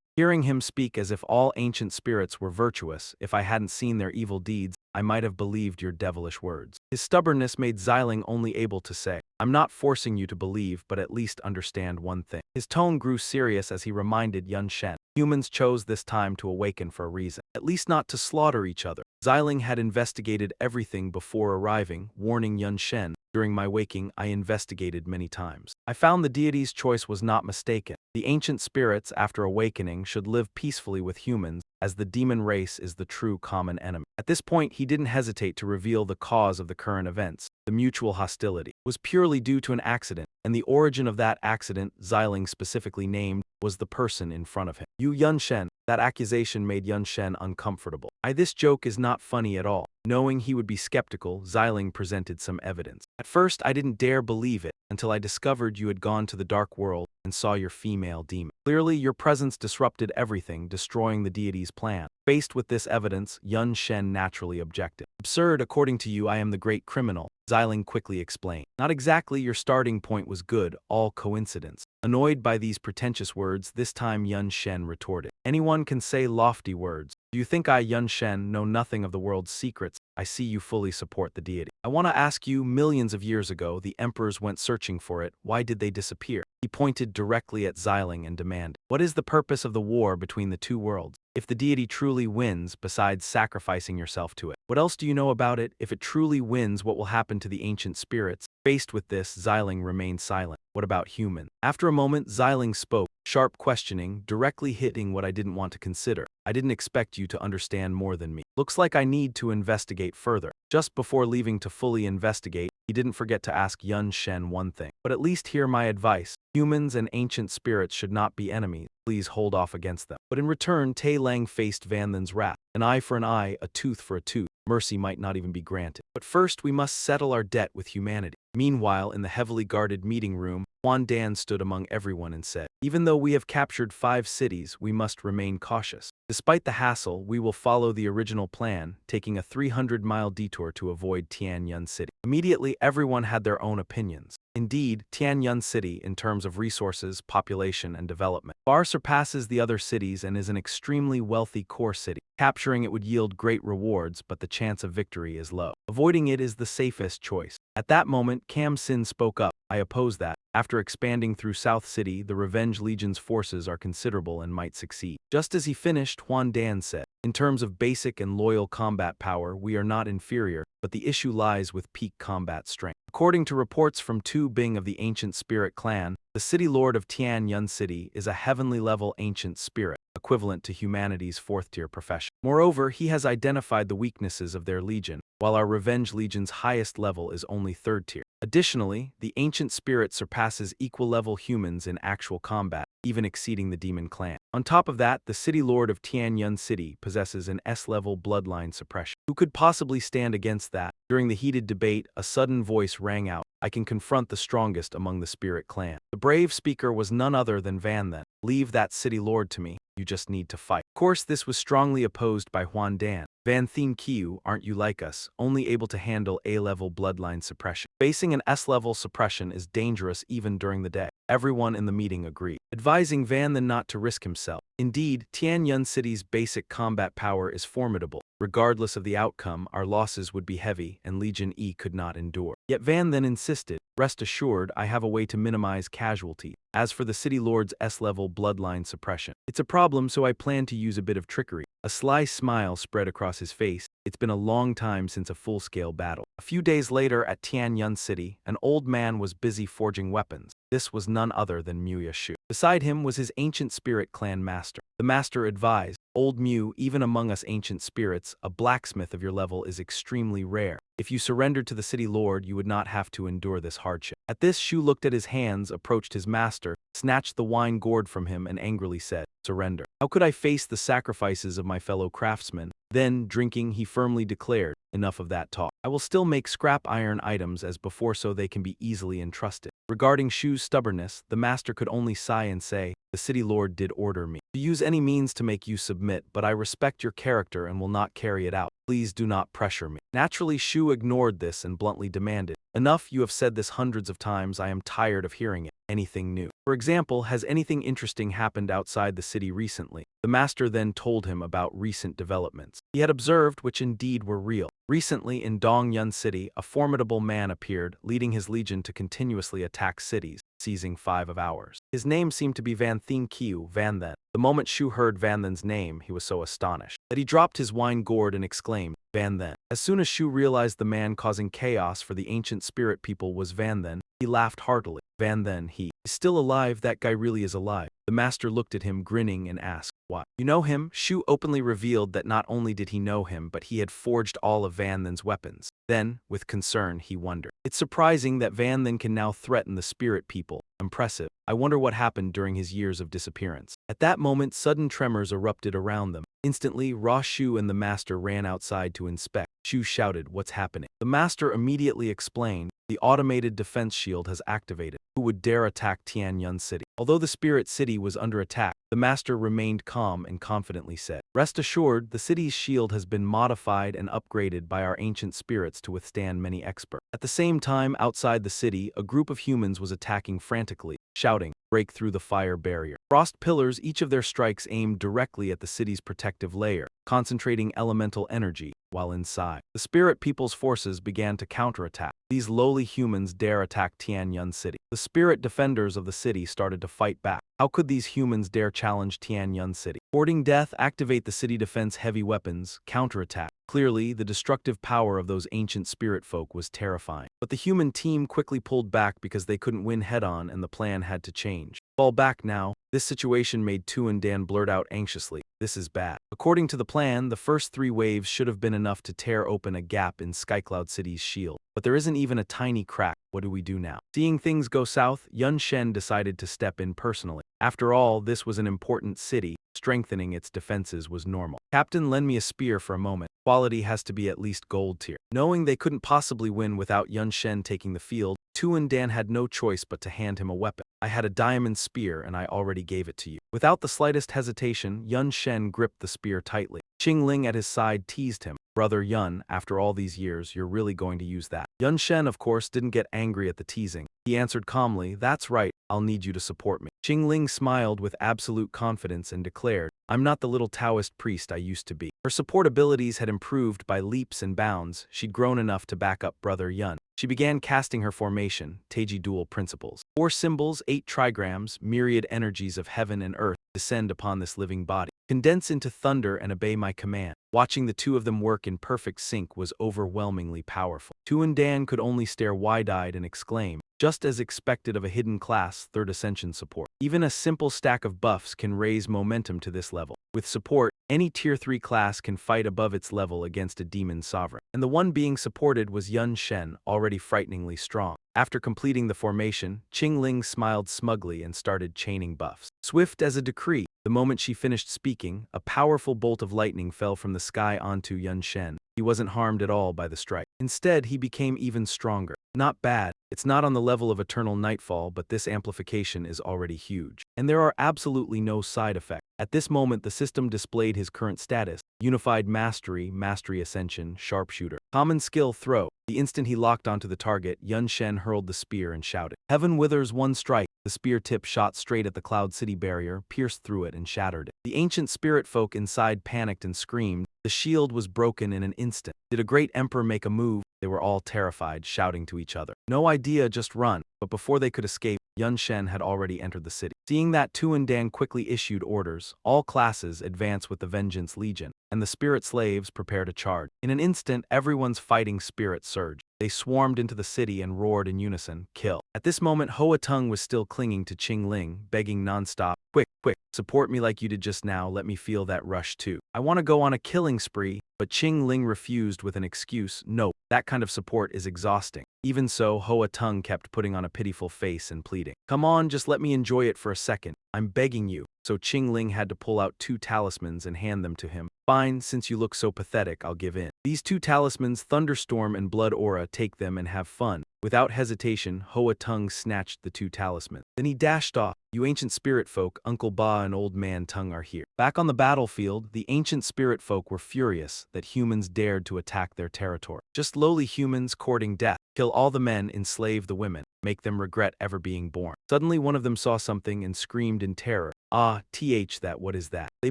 Hearing him speak as if all ancient spirits were virtuous, "If I hadn't seen their evil deeds, I might have believed your devilish words." His stubbornness made Xiling only able to say, "I'm not forcing you to believe, but at least understand one thing." His tone grew serious as he reminded Yun Shen, "Humans chose this time to awaken for a reason, at least not to slaughter each other." Xiling had investigated everything before arriving, warning Yun Shen, "During my waking, I investigated many times. I found the deity's choice was not mistaken. The ancient spirits, after awakening, should live peacefully with humans, as the demon race is the true common enemy." At this point, he didn't hesitate to reveal the cause of the current events. The mutual hostility was purely due to an accident, and the origin of that accident, Xiling specifically named, was the person in front of him. Yun Shen. That accusation made Yun Shen uncomfortable. This joke is not funny at all." Knowing he would be skeptical, Xiling presented some evidence. "At first, I didn't dare believe it, until I discovered you had gone to the dark world and saw your female demon. Clearly, your presence disrupted everything, destroying the deity's plan." Faced with this evidence, Yun Shen naturally objected. "Absurd, according to you, I am the great criminal," Xiling quickly explained. "Not exactly, your starting point was good, all coincidence." Annoyed by these pretentious words, this time Yun Shen retorted, "Anyone can say lofty words. Do you think I, Yun Shen, know nothing of the world's secrets? I see you fully support the deity. I want to ask you, millions of years ago, the emperors went searching for it. Why did they disappear?" He pointed directly at Xiling and demanded, "What is the purpose of the war between the 2 worlds? If the deity truly wins, besides sacrificing yourself to it, what else do you know about it? If it truly wins, what will happen to the ancient spirits?" Faced with this, Xiling remained silent. "What about human?" After a moment, Xiling spoke, sharp questioning, directly hitting what I didn't want to consider. "I didn't expect you to understand more than me. Looks like I need to investigate further." Just before leaving to fully investigate, he didn't forget to ask Yun Shen one thing. But at least hear my advice. Humans and ancient spirits should not be enemies. Please hold off against them. But in return, Tai Lang faced Van Then's wrath. An eye for an eye, a tooth for a tooth. Mercy might not even be granted. But first, we must settle our debt with humanity. Meanwhile, in the heavily guarded meeting room, Huan Dan stood among everyone and said, "Even though we have captured 5 cities, we must remain cautious. Despite the hassle, we will follow the original plan, taking a 300-mile detour to avoid Tianyun City." Immediately, everyone had their own opinions. Indeed, Tianyun City, in terms of resources, population, and development, far surpasses the other cities and is an extremely wealthy core city. Capturing it would yield great rewards, but the chance of victory is low. Avoiding it is the safest choice. At that moment, Cam Sin spoke up. "I oppose that. After expanding through South City, the Revenge Legion's forces are considerable and might succeed." Just as he finished, Huan Dan said, "In terms of basic and loyal combat power, we are not inferior, but the issue lies with peak combat strength." According to reports from Tu Bing of the Ancient Spirit Clan, the City Lord of Tianyun City is a heavenly-level ancient spirit, equivalent to humanity's 4th-tier profession. Moreover, he has identified the weaknesses of their legion, while our Revenge Legion's highest level is only 3rd tier. Additionally, the ancient spirit surpasses equal-level humans in actual combat, even exceeding the Demon Clan. On top of that, the City Lord of Tianyun City possesses an S-level bloodline suppression. Who could possibly stand against that? During the heated debate, a sudden voice rang out, "I can confront the strongest among the Spirit Clan." The brave speaker was none other than Van Then. "Leave that City Lord to me. You just need to fight." Of course, this was strongly opposed by Huan Dan. "Van Thien Kiu, aren't you like us, only able to handle A-level bloodline suppression? Facing an S-level suppression is dangerous even during the day." Everyone in the meeting agreed, advising Van Then not to risk himself. Indeed, Tianyun City's basic combat power is formidable. Regardless of the outcome, our losses would be heavy, and Legion E could not endure. Yet Van Then insisted, "Rest assured, I have a way to minimize casualties. As for the City Lord's S-level bloodline suppression, it's a problem, so I plan to use a bit of trickery." A sly smile spread across his face. It's been a long time since a full-scale battle. A few days later at Tianyun City, an old man was busy forging weapons. This was none other than Muya Shu. Beside him was his ancient spirit clan master. The master advised, "Old Mu, even among us ancient spirits, a blacksmith of your level is extremely rare. If you surrendered to the City Lord, you would not have to endure this hardship." At this, Shu looked at his hands, approached his master, snatched the wine gourd from him, and angrily said, "Surrender. How could I face the sacrifices of my fellow craftsmen?" Then, drinking, he firmly declared, "Enough of that talk. I will still make scrap iron items as before so they can be easily entrusted." Regarding Shu's stubbornness, the master could only sigh and say, "The City Lord did order me to use any means to make you submit, but I respect your character and will not carry it out. Please do not pressure me." Naturally, Shu ignored this and bluntly demanded, "Enough, you have said this hundreds of times, I am tired of hearing it. Anything new? For example, has anything interesting happened outside the city recently?" The master then told him about recent developments he had observed, which indeed were real. Recently, in Dongyun City, a formidable man appeared, leading his legion to continuously attack cities, seizing 5 of ours. His name seemed to be Van Thien Kiu, Van Then. The moment Shu heard Van Then's name, he was so astonished that he dropped his wine gourd and exclaimed, "Van Then." As soon as Shu realized the man causing chaos for the ancient spirit people was Van Then, he laughed heartily. "Van Then, he is still alive, that guy really is alive." The master looked at him grinning and asked, "What? You know him?" Shu openly revealed that not only did he know him, but he had forged all of Van Then's weapons. Then, with concern, he wondered, "It's surprising that Van Then can now threaten the spirit people. Impressive. I wonder what happened during his years of disappearance." At that moment, sudden tremors erupted around them. Instantly, Ra Shu and the master ran outside to inspect. Shu shouted, "What's happening?" The master immediately explained, "The automated defense shield has activated. Who would dare attack Tianyun City?" Although the spirit city was under attack, the master remained calm and confidently said, "Rest assured, the city's shield has been modified and upgraded by our ancient spirits to withstand many experts." At the same time, outside the city, a group of humans was attacking frantically, shouting, "Break through the fire barrier." Frost pillars, each of their strikes aimed directly at the city's protective layer, concentrating elemental energy, while inside, the spirit people's forces began to counterattack. These lowly humans dare attack Tianyun City. The spirit defenders of the city started to fight back. How could these humans dare challenge Tianyun City? Courting death, activate the city defense heavy weapons, counterattack. Clearly, the destructive power of those ancient spirit folk was terrifying. But the human team quickly pulled back because they couldn't win head-on and the plan had to change. Fall back now. This situation made Tu and Dan blurt out anxiously, "This is bad." According to the plan, the first 3 waves should have been enough to tear open a gap in Skycloud City's shield. But there isn't even a tiny crack. What do we do now? Seeing things go south, Yun Shen decided to step in personally. After all, this was an important city. Strengthening its defenses was normal. "Captain, lend me a spear for a moment. Quality has to be at least gold tier." Knowing they couldn't possibly win without Yun Shen taking the field, Tu and Dan had no choice but to hand him a weapon. "I had a diamond spear and I already gave it to you." Without the slightest hesitation, Yun Shen gripped the spear tightly. Qing Ling at his side teased him. "Brother Yun, after all these years, you're really going to use that?" Yun Shen, of course, didn't get angry at the teasing. He answered calmly, "That's right, I'll need you to support me." Qing Ling smiled with absolute confidence and declared, "I'm not the little Taoist priest I used to be." Her support abilities had improved by leaps and bounds. She'd grown enough to back up Brother Yun. She began casting her formation, Teiji dual principles. 4 symbols, 8 trigrams, myriad energies of heaven and earth descend upon this living body. Condense into thunder and obey my command. Watching the 2 of them work in perfect sync was overwhelmingly powerful. Tu and Dan could only stare wide-eyed and exclaim, just as expected of a hidden class, 3rd Ascension support. Even a simple stack of buffs can raise momentum to this level. With support, any Tier 3 class can fight above its level against a demon sovereign. And the one being supported was Yun Shen, already frighteningly strong. After completing the formation, Qing Ling smiled smugly and started chaining buffs. Swift as a decree, the moment she finished speaking, a powerful bolt of lightning fell from the sky onto Yun Shen. He wasn't harmed at all by the strike. Instead, he became even stronger. Not bad. It's not on the level of Eternal Nightfall, but this amplification is already huge. And there are absolutely no side effects. At this moment, the system displayed his current status: Unified Mastery, Mastery Ascension, Sharpshooter. Common Skill Throw. The instant he locked onto the target, Yun Shen hurled the spear and shouted, "Heaven withers one strike." The spear tip shot straight at the Cloud City barrier, pierced through it and shattered it. The ancient spirit folk inside panicked and screamed. The shield was broken in an instant. Did a great emperor make a move? They were all terrified, shouting to each other, "No idea, just run." But before they could escape, Yun Shen had already entered the city. Seeing that, Tu and Dan quickly issued orders. All classes advance with the Vengeance Legion, and the spirit slaves prepare to charge. In an instant, everyone's fighting spirit surged. They swarmed into the city and roared in unison, "Kill." At this moment, Hoa Tung was still clinging to Qing Ling, begging nonstop, "Quick, quick, support me like you did just now, let me feel that rush too. I want to go on a killing spree." But Qing Ling refused with an excuse, "No, that kind of support is exhausting." Even so, Hoa Tung kept putting on a pitiful face and pleading, "Come on, just let me enjoy it for a second. I'm begging you." So Qing Ling had to pull out 2 talismans and hand them to him. "Fine, since you look so pathetic, I'll give in." These 2 talismans, Thunderstorm and Blood Aura, take them and have fun. Without hesitation, Hoa Tung snatched the 2 talismans. Then he dashed off. "You ancient spirit folk, Uncle Ba and Old Man Tung are here." Back on the battlefield, the ancient spirit folk were furious that humans dared to attack their territory. Just lowly humans courting death. Kill all the men, enslave the women, make them regret ever being born. Suddenly one of them saw something and screamed in terror, what is that?" They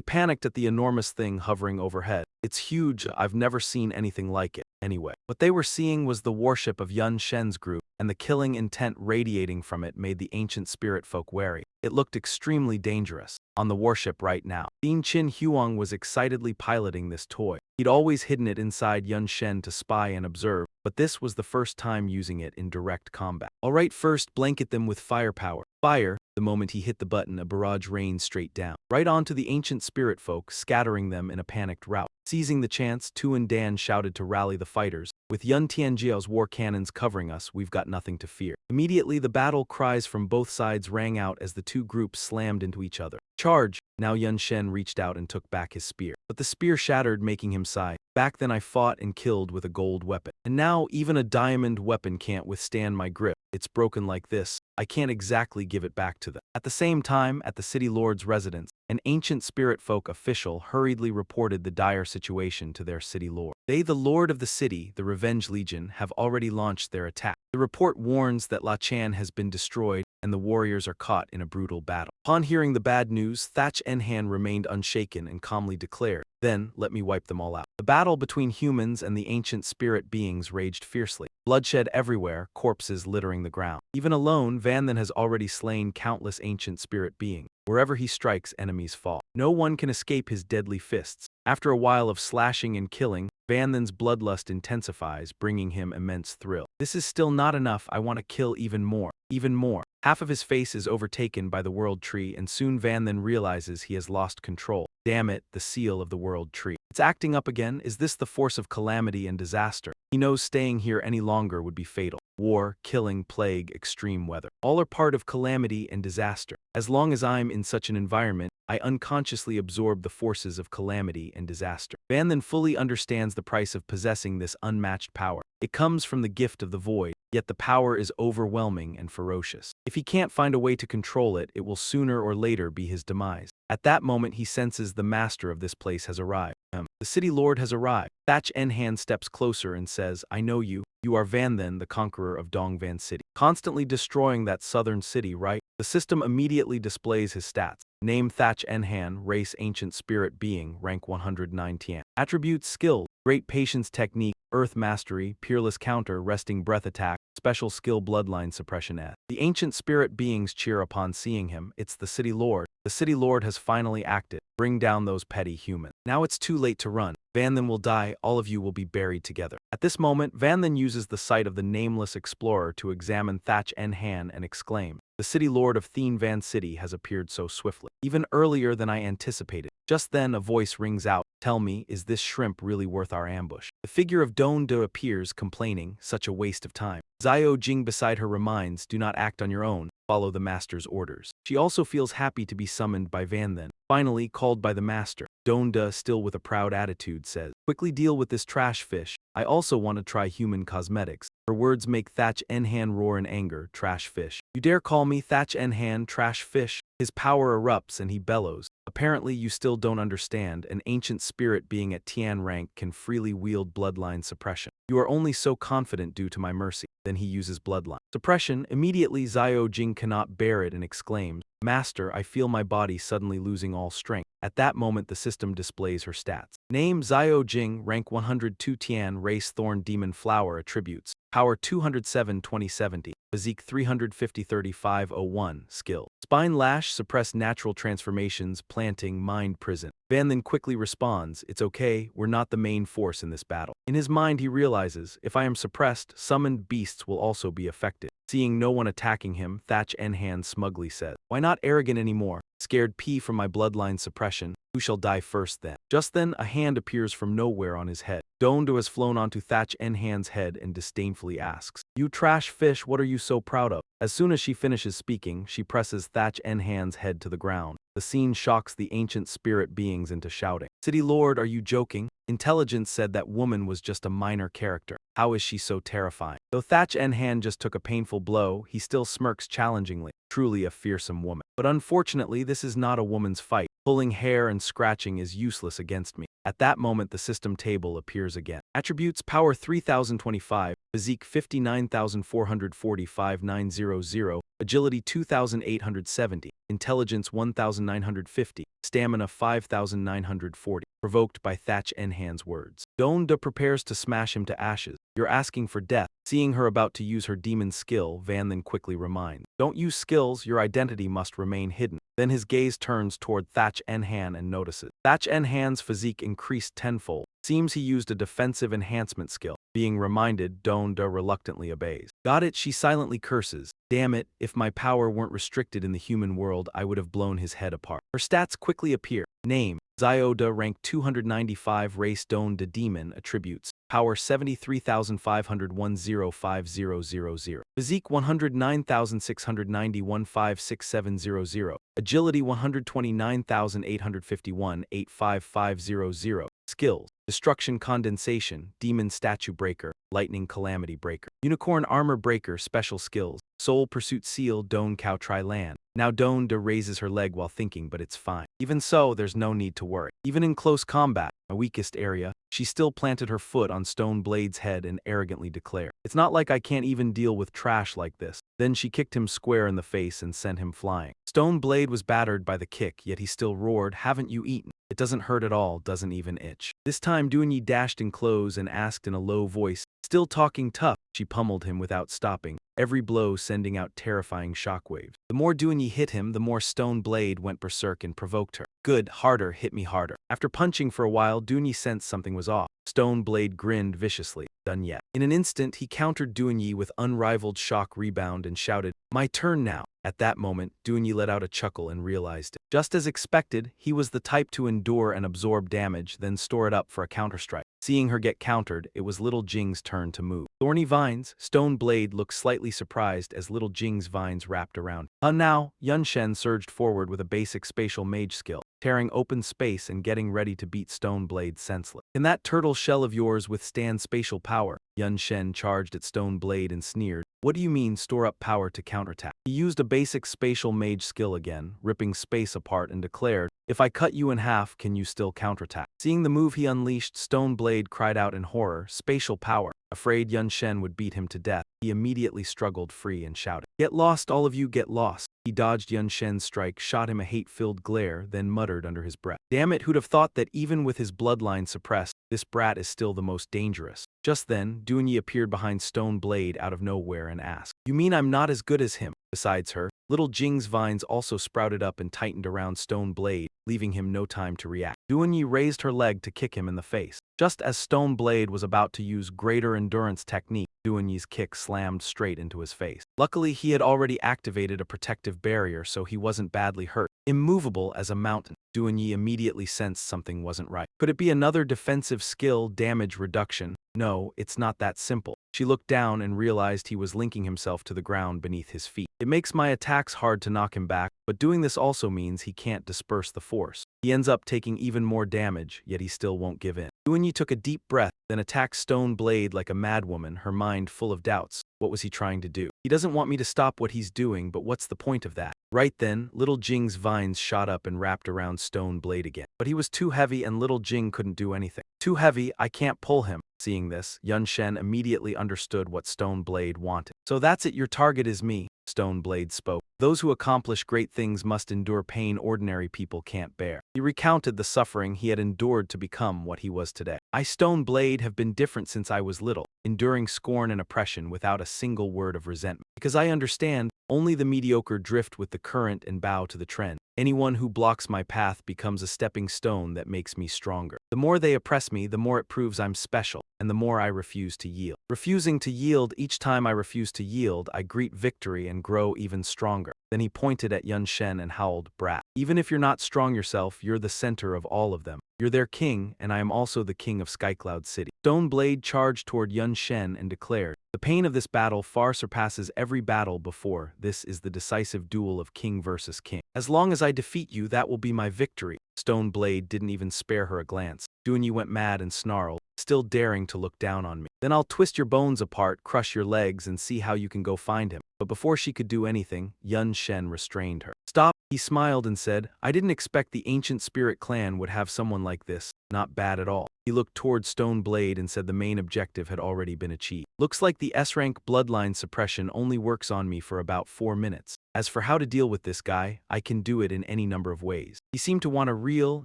panicked at the enormous thing hovering overhead. "It's huge, I've never seen anything like it." Anyway, what they were seeing was the warship of Yun Shen's group, and the killing intent radiating from it made the ancient spirit folk wary. It looked extremely dangerous. On the warship right now, Dean Chin Huang was excitedly piloting this toy. He'd always hidden it inside Yun Shen to spy and observe, but this was the first time using it in direct combat. "Alright, first blanket them with firepower." Fire! The moment he hit the button, a barrage rained straight down, right onto the ancient spirit folk, scattering them in a panicked rout. Seizing the chance, Tu and Dan shouted to rally the fighters. "With Yun Tianjiao's war cannons covering us, we've got nothing to fear." Immediately, the battle cries from both sides rang out as the 2 groups slammed into each other. "Charge!" Now Yun Shen reached out and took back his spear. But the spear shattered, making him sigh. "Back then I fought and killed with a gold weapon. And now even a diamond weapon can't withstand my grip. It's broken like this. I can't exactly give it back to them." At the same time, at the city lord's residence, an ancient spirit folk official hurriedly reported the dire situation to their city lord. They, the lord of the city, the Revenge Legion, have already launched their attack. The report warns that La Chan has been destroyed and the warriors are caught in a brutal battle. Upon hearing the bad news, Thach Enhan remained unshaken and calmly declared, "Then, let me wipe them all out." The battle between humans and the ancient spirit beings raged fiercely. Bloodshed everywhere, corpses littering the ground. Even alone, Van Then has already slain countless ancient spirit beings. Wherever he strikes, enemies fall. No one can escape his deadly fists. After a while of slashing and killing, Van Then's bloodlust intensifies, bringing him immense thrill. This is still not enough, I want to kill even more. Even more. Half of his face is overtaken by the world tree, and soon Van Then realizes he has lost control. Damn it, the seal of the world tree. It's acting up again. Is this the force of calamity and disaster? He knows staying here any longer would be fatal. War, killing, plague, extreme weather. All are part of calamity and disaster. As long as I'm in such an environment, I unconsciously absorb the forces of calamity and disaster. Van Then fully understands the price of possessing this unmatched power. It comes from the gift of the void, yet the power is overwhelming and ferocious. If he can't find a way to control it, it will sooner or later be his demise. At that moment he senses the master of this place has arrived. The city lord has arrived. Thach En-han steps closer and says, I know you. You are Van Then, the conqueror of Dongvan City. Constantly destroying that southern city, right? The system immediately displays his stats. Name Thach En-han, race ancient spirit being, rank 109 Tian. Attributes skill, great patience technique, earth mastery, peerless counter, resting breath attack, special skill bloodline suppression S. The ancient spirit beings cheer upon seeing him. It's the city lord. The city lord has finally acted. Bring down those petty humans. Now it's too late to run. Van Then will die, all of you will be buried together. At this moment, Van Then uses the sight of the nameless explorer to examine Thach En-han and exclaim, the city lord of Thien Van City has appeared so swiftly, even earlier than I anticipated. Just then a voice rings out, tell me, is this shrimp really worth our ambush? The figure of Don De appears, complaining, such a waste of time. Xiao Jing beside her reminds, do not act on your own, follow the master's orders. She also feels happy to be summoned by Van Then. Finally, called by the master, Don De, still with a proud attitude, says, quickly deal with this trash fish. I also want to try human cosmetics. Her words make Thach En-han roar in anger, trash fish. You dare call me Thach En-han trash fish? His power erupts and he bellows. Apparently you still don't understand, an ancient spirit being at Tian rank can freely wield bloodline suppression. You are only so confident due to my mercy. Then he uses bloodline suppression. Immediately Xiao Jing cannot bear it and exclaims, Master, I feel my body suddenly losing all strength. At that moment the system displays her stats. Name Xiao Jing, rank 102 Tian, race thorn demon flower, attributes, power 207 2070, physique 350 3501, skill, spine lash, suppress natural transformations, planting, mind prison. Van Then quickly responds, it's okay, we're not the main force in this battle. In his mind he realizes, if I am suppressed, summoned beasts will also be affected. Seeing no one attacking him, Thach En-han smugly says, why not arrogant anymore? Scared P from my bloodline suppression, who shall die first then? Just then, a hand appears from nowhere on his head. Don Do has flown onto Thach En-han's head and disdainfully asks, you trash fish, what are you so proud of? As soon as she finishes speaking, she presses Thach En-han's head to the ground. The scene shocks the ancient spirit beings into shouting, City Lord, are you joking? Intelligence said that woman was just a minor character. How is she so terrifying? Though Thach En-han just took a painful blow, he still smirks challengingly. Truly a fearsome woman. But unfortunately, this is not a woman's fight. Pulling hair and scratching is useless against me. At that moment the system table appears again. Attributes power 3025, physique 59445 900, agility 2870, intelligence 1950, stamina 5940. Provoked by Thach En-han's words, Don De prepares to smash him to ashes. You're asking for death. Seeing her about to use her demon skill, Van Then quickly reminds, don't use skills, your identity must remain hidden. Then his gaze turns toward Thach En-han and notices. Thach En-han's physique increased tenfold. Seems he used a defensive enhancement skill. Being reminded, Don De reluctantly obeys. Got it, she silently curses. Damn it, if my power weren't restricted in the human world, I would have blown his head apart. Her stats quickly appear. Name, Xiao De, rank 295, race Don De demon, attributes, power 73,500 105000, physique 109,690 156700, agility 129,851 85500, skills, destruction condensation, demon statue breaker, lightning calamity breaker, unicorn armor breaker, special skills, soul pursuit seal, Don Cow Tri Land. Now Don De raises her leg while thinking, but it's fine. Even so, there's no need to worry. Even in close combat, my weakest area, she still planted her foot on Stone Blade's head and arrogantly declared, it's not like I can't even deal with trash like this. Then she kicked him square in the face and sent him flying. Stone Blade was battered by the kick, yet he still roared, haven't you eaten? It doesn't hurt at all, doesn't even itch. This time Doonyi dashed in clothes and asked in a low voice, still talking tough. She pummeled him without stopping. every blow sending out terrifying shockwaves. The more Doonyi hit him, the more Stone Blade went berserk and provoked her. Good, harder, hit me harder. After punching for a while, Doonyi sensed something was off. Stone Blade grinned viciously. Done yet. In an instant, he countered Doonyi with unrivaled shock rebound and shouted, "My turn now." At that moment, Doonyi let out a chuckle and realized it. Just as expected, he was the type to endure and absorb damage, then store it up for a counterstrike. Seeing her get countered, it was Little Jing's turn to move. Thorny vines, Stone Blade looked slightly surprised as Little Jing's vines wrapped around. Now, Yun Shen surged forward with a basic spatial mage skill, tearing open space and getting ready to beat Stone Blade senseless. Can that turtle shell of yours withstand spatial power? Yun Shen charged at Stone Blade and sneered. What do you mean store up power to counterattack? He used a basic spatial mage skill again, ripping space apart and declared, if I cut you in half, can you still counterattack? Seeing the move he unleashed, Stone Blade cried out in horror, spatial power. Afraid Yun Shen would beat him to death, he immediately struggled free and shouted, "Get lost, all of you, get lost." He dodged Yun Shen's strike, shot him a hate-filled glare, then muttered under his breath, "Damn it, who'd have thought that even with his bloodline suppressed, this brat is still the most dangerous." Just then, Doonyi appeared behind Stone Blade out of nowhere and asked, "You mean I'm not as good as him?" Besides her, Little Jing's vines also sprouted up and tightened around Stone Blade, leaving him no time to react. Doonyi raised her leg to kick him in the face. Just as Stone Blade was about to use greater endurance technique, Doonyi's kick slammed straight into his face. Luckily, he had already activated a protective barrier, so he wasn't badly hurt. Immovable as a mountain, Doonyi immediately sensed something wasn't right. Could it be another defensive skill, damage reduction? No, it's not that simple. She looked down and realized he was linking himself to the ground beneath his feet. It makes my attacks hard to knock him back, but doing this also means he can't disperse the force. He ends up taking even more damage, yet he still won't give in. Doonyi took a deep breath, then attacked Stone Blade like a madwoman, her mind full of doubts. What was he trying to do? He doesn't want me to stop what he's doing, but what's the point of that? Right then, Little Jing's vines shot up and wrapped around Stone Blade again. But he was too heavy and Little Jing couldn't do anything. Too heavy, I can't pull him. Seeing this, Yun Shen immediately understood what Stone Blade wanted. So that's it, your target is me, Stone Blade spoke. Those who accomplish great things must endure pain ordinary people can't bear. He recounted the suffering he had endured to become what he was today. I, Stone Blade, have been different since I was little, enduring scorn and oppression without a single word of resentment. Because I understand, only the mediocre drift with the current and bow to the trend. Anyone who blocks my path becomes a stepping stone that makes me stronger. The more they oppress me, the more it proves I'm special, and the more I refuse to yield. Refusing to yield, each time I refuse to yield, I greet victory and grow even stronger. Then he pointed at Yun Shen and howled, "Brat. Even if you're not strong yourself, you're the center of all of them. You're their king, and I am also the king of Skycloud City." Stone Blade charged toward Yun Shen and declared, "The pain of this battle far surpasses every battle before. This is the decisive duel of king versus king. As long as I defeat you, that will be my victory." Stone Blade didn't even spare her a glance. Doonyi went mad and snarled, "Still daring to look down on me? Then I'll twist your bones apart, crush your legs, and see how you can go find him." But before she could do anything, Yun Shen restrained her. "Stop," he smiled and said, "I didn't expect the ancient spirit clan would have someone like this. Not bad at all." He looked toward Stone Blade and said the main objective had already been achieved. "Looks like the S-rank bloodline suppression only works on me for about 4 minutes. As for how to deal with this guy, I can do it in any number of ways." He seemed to want a real,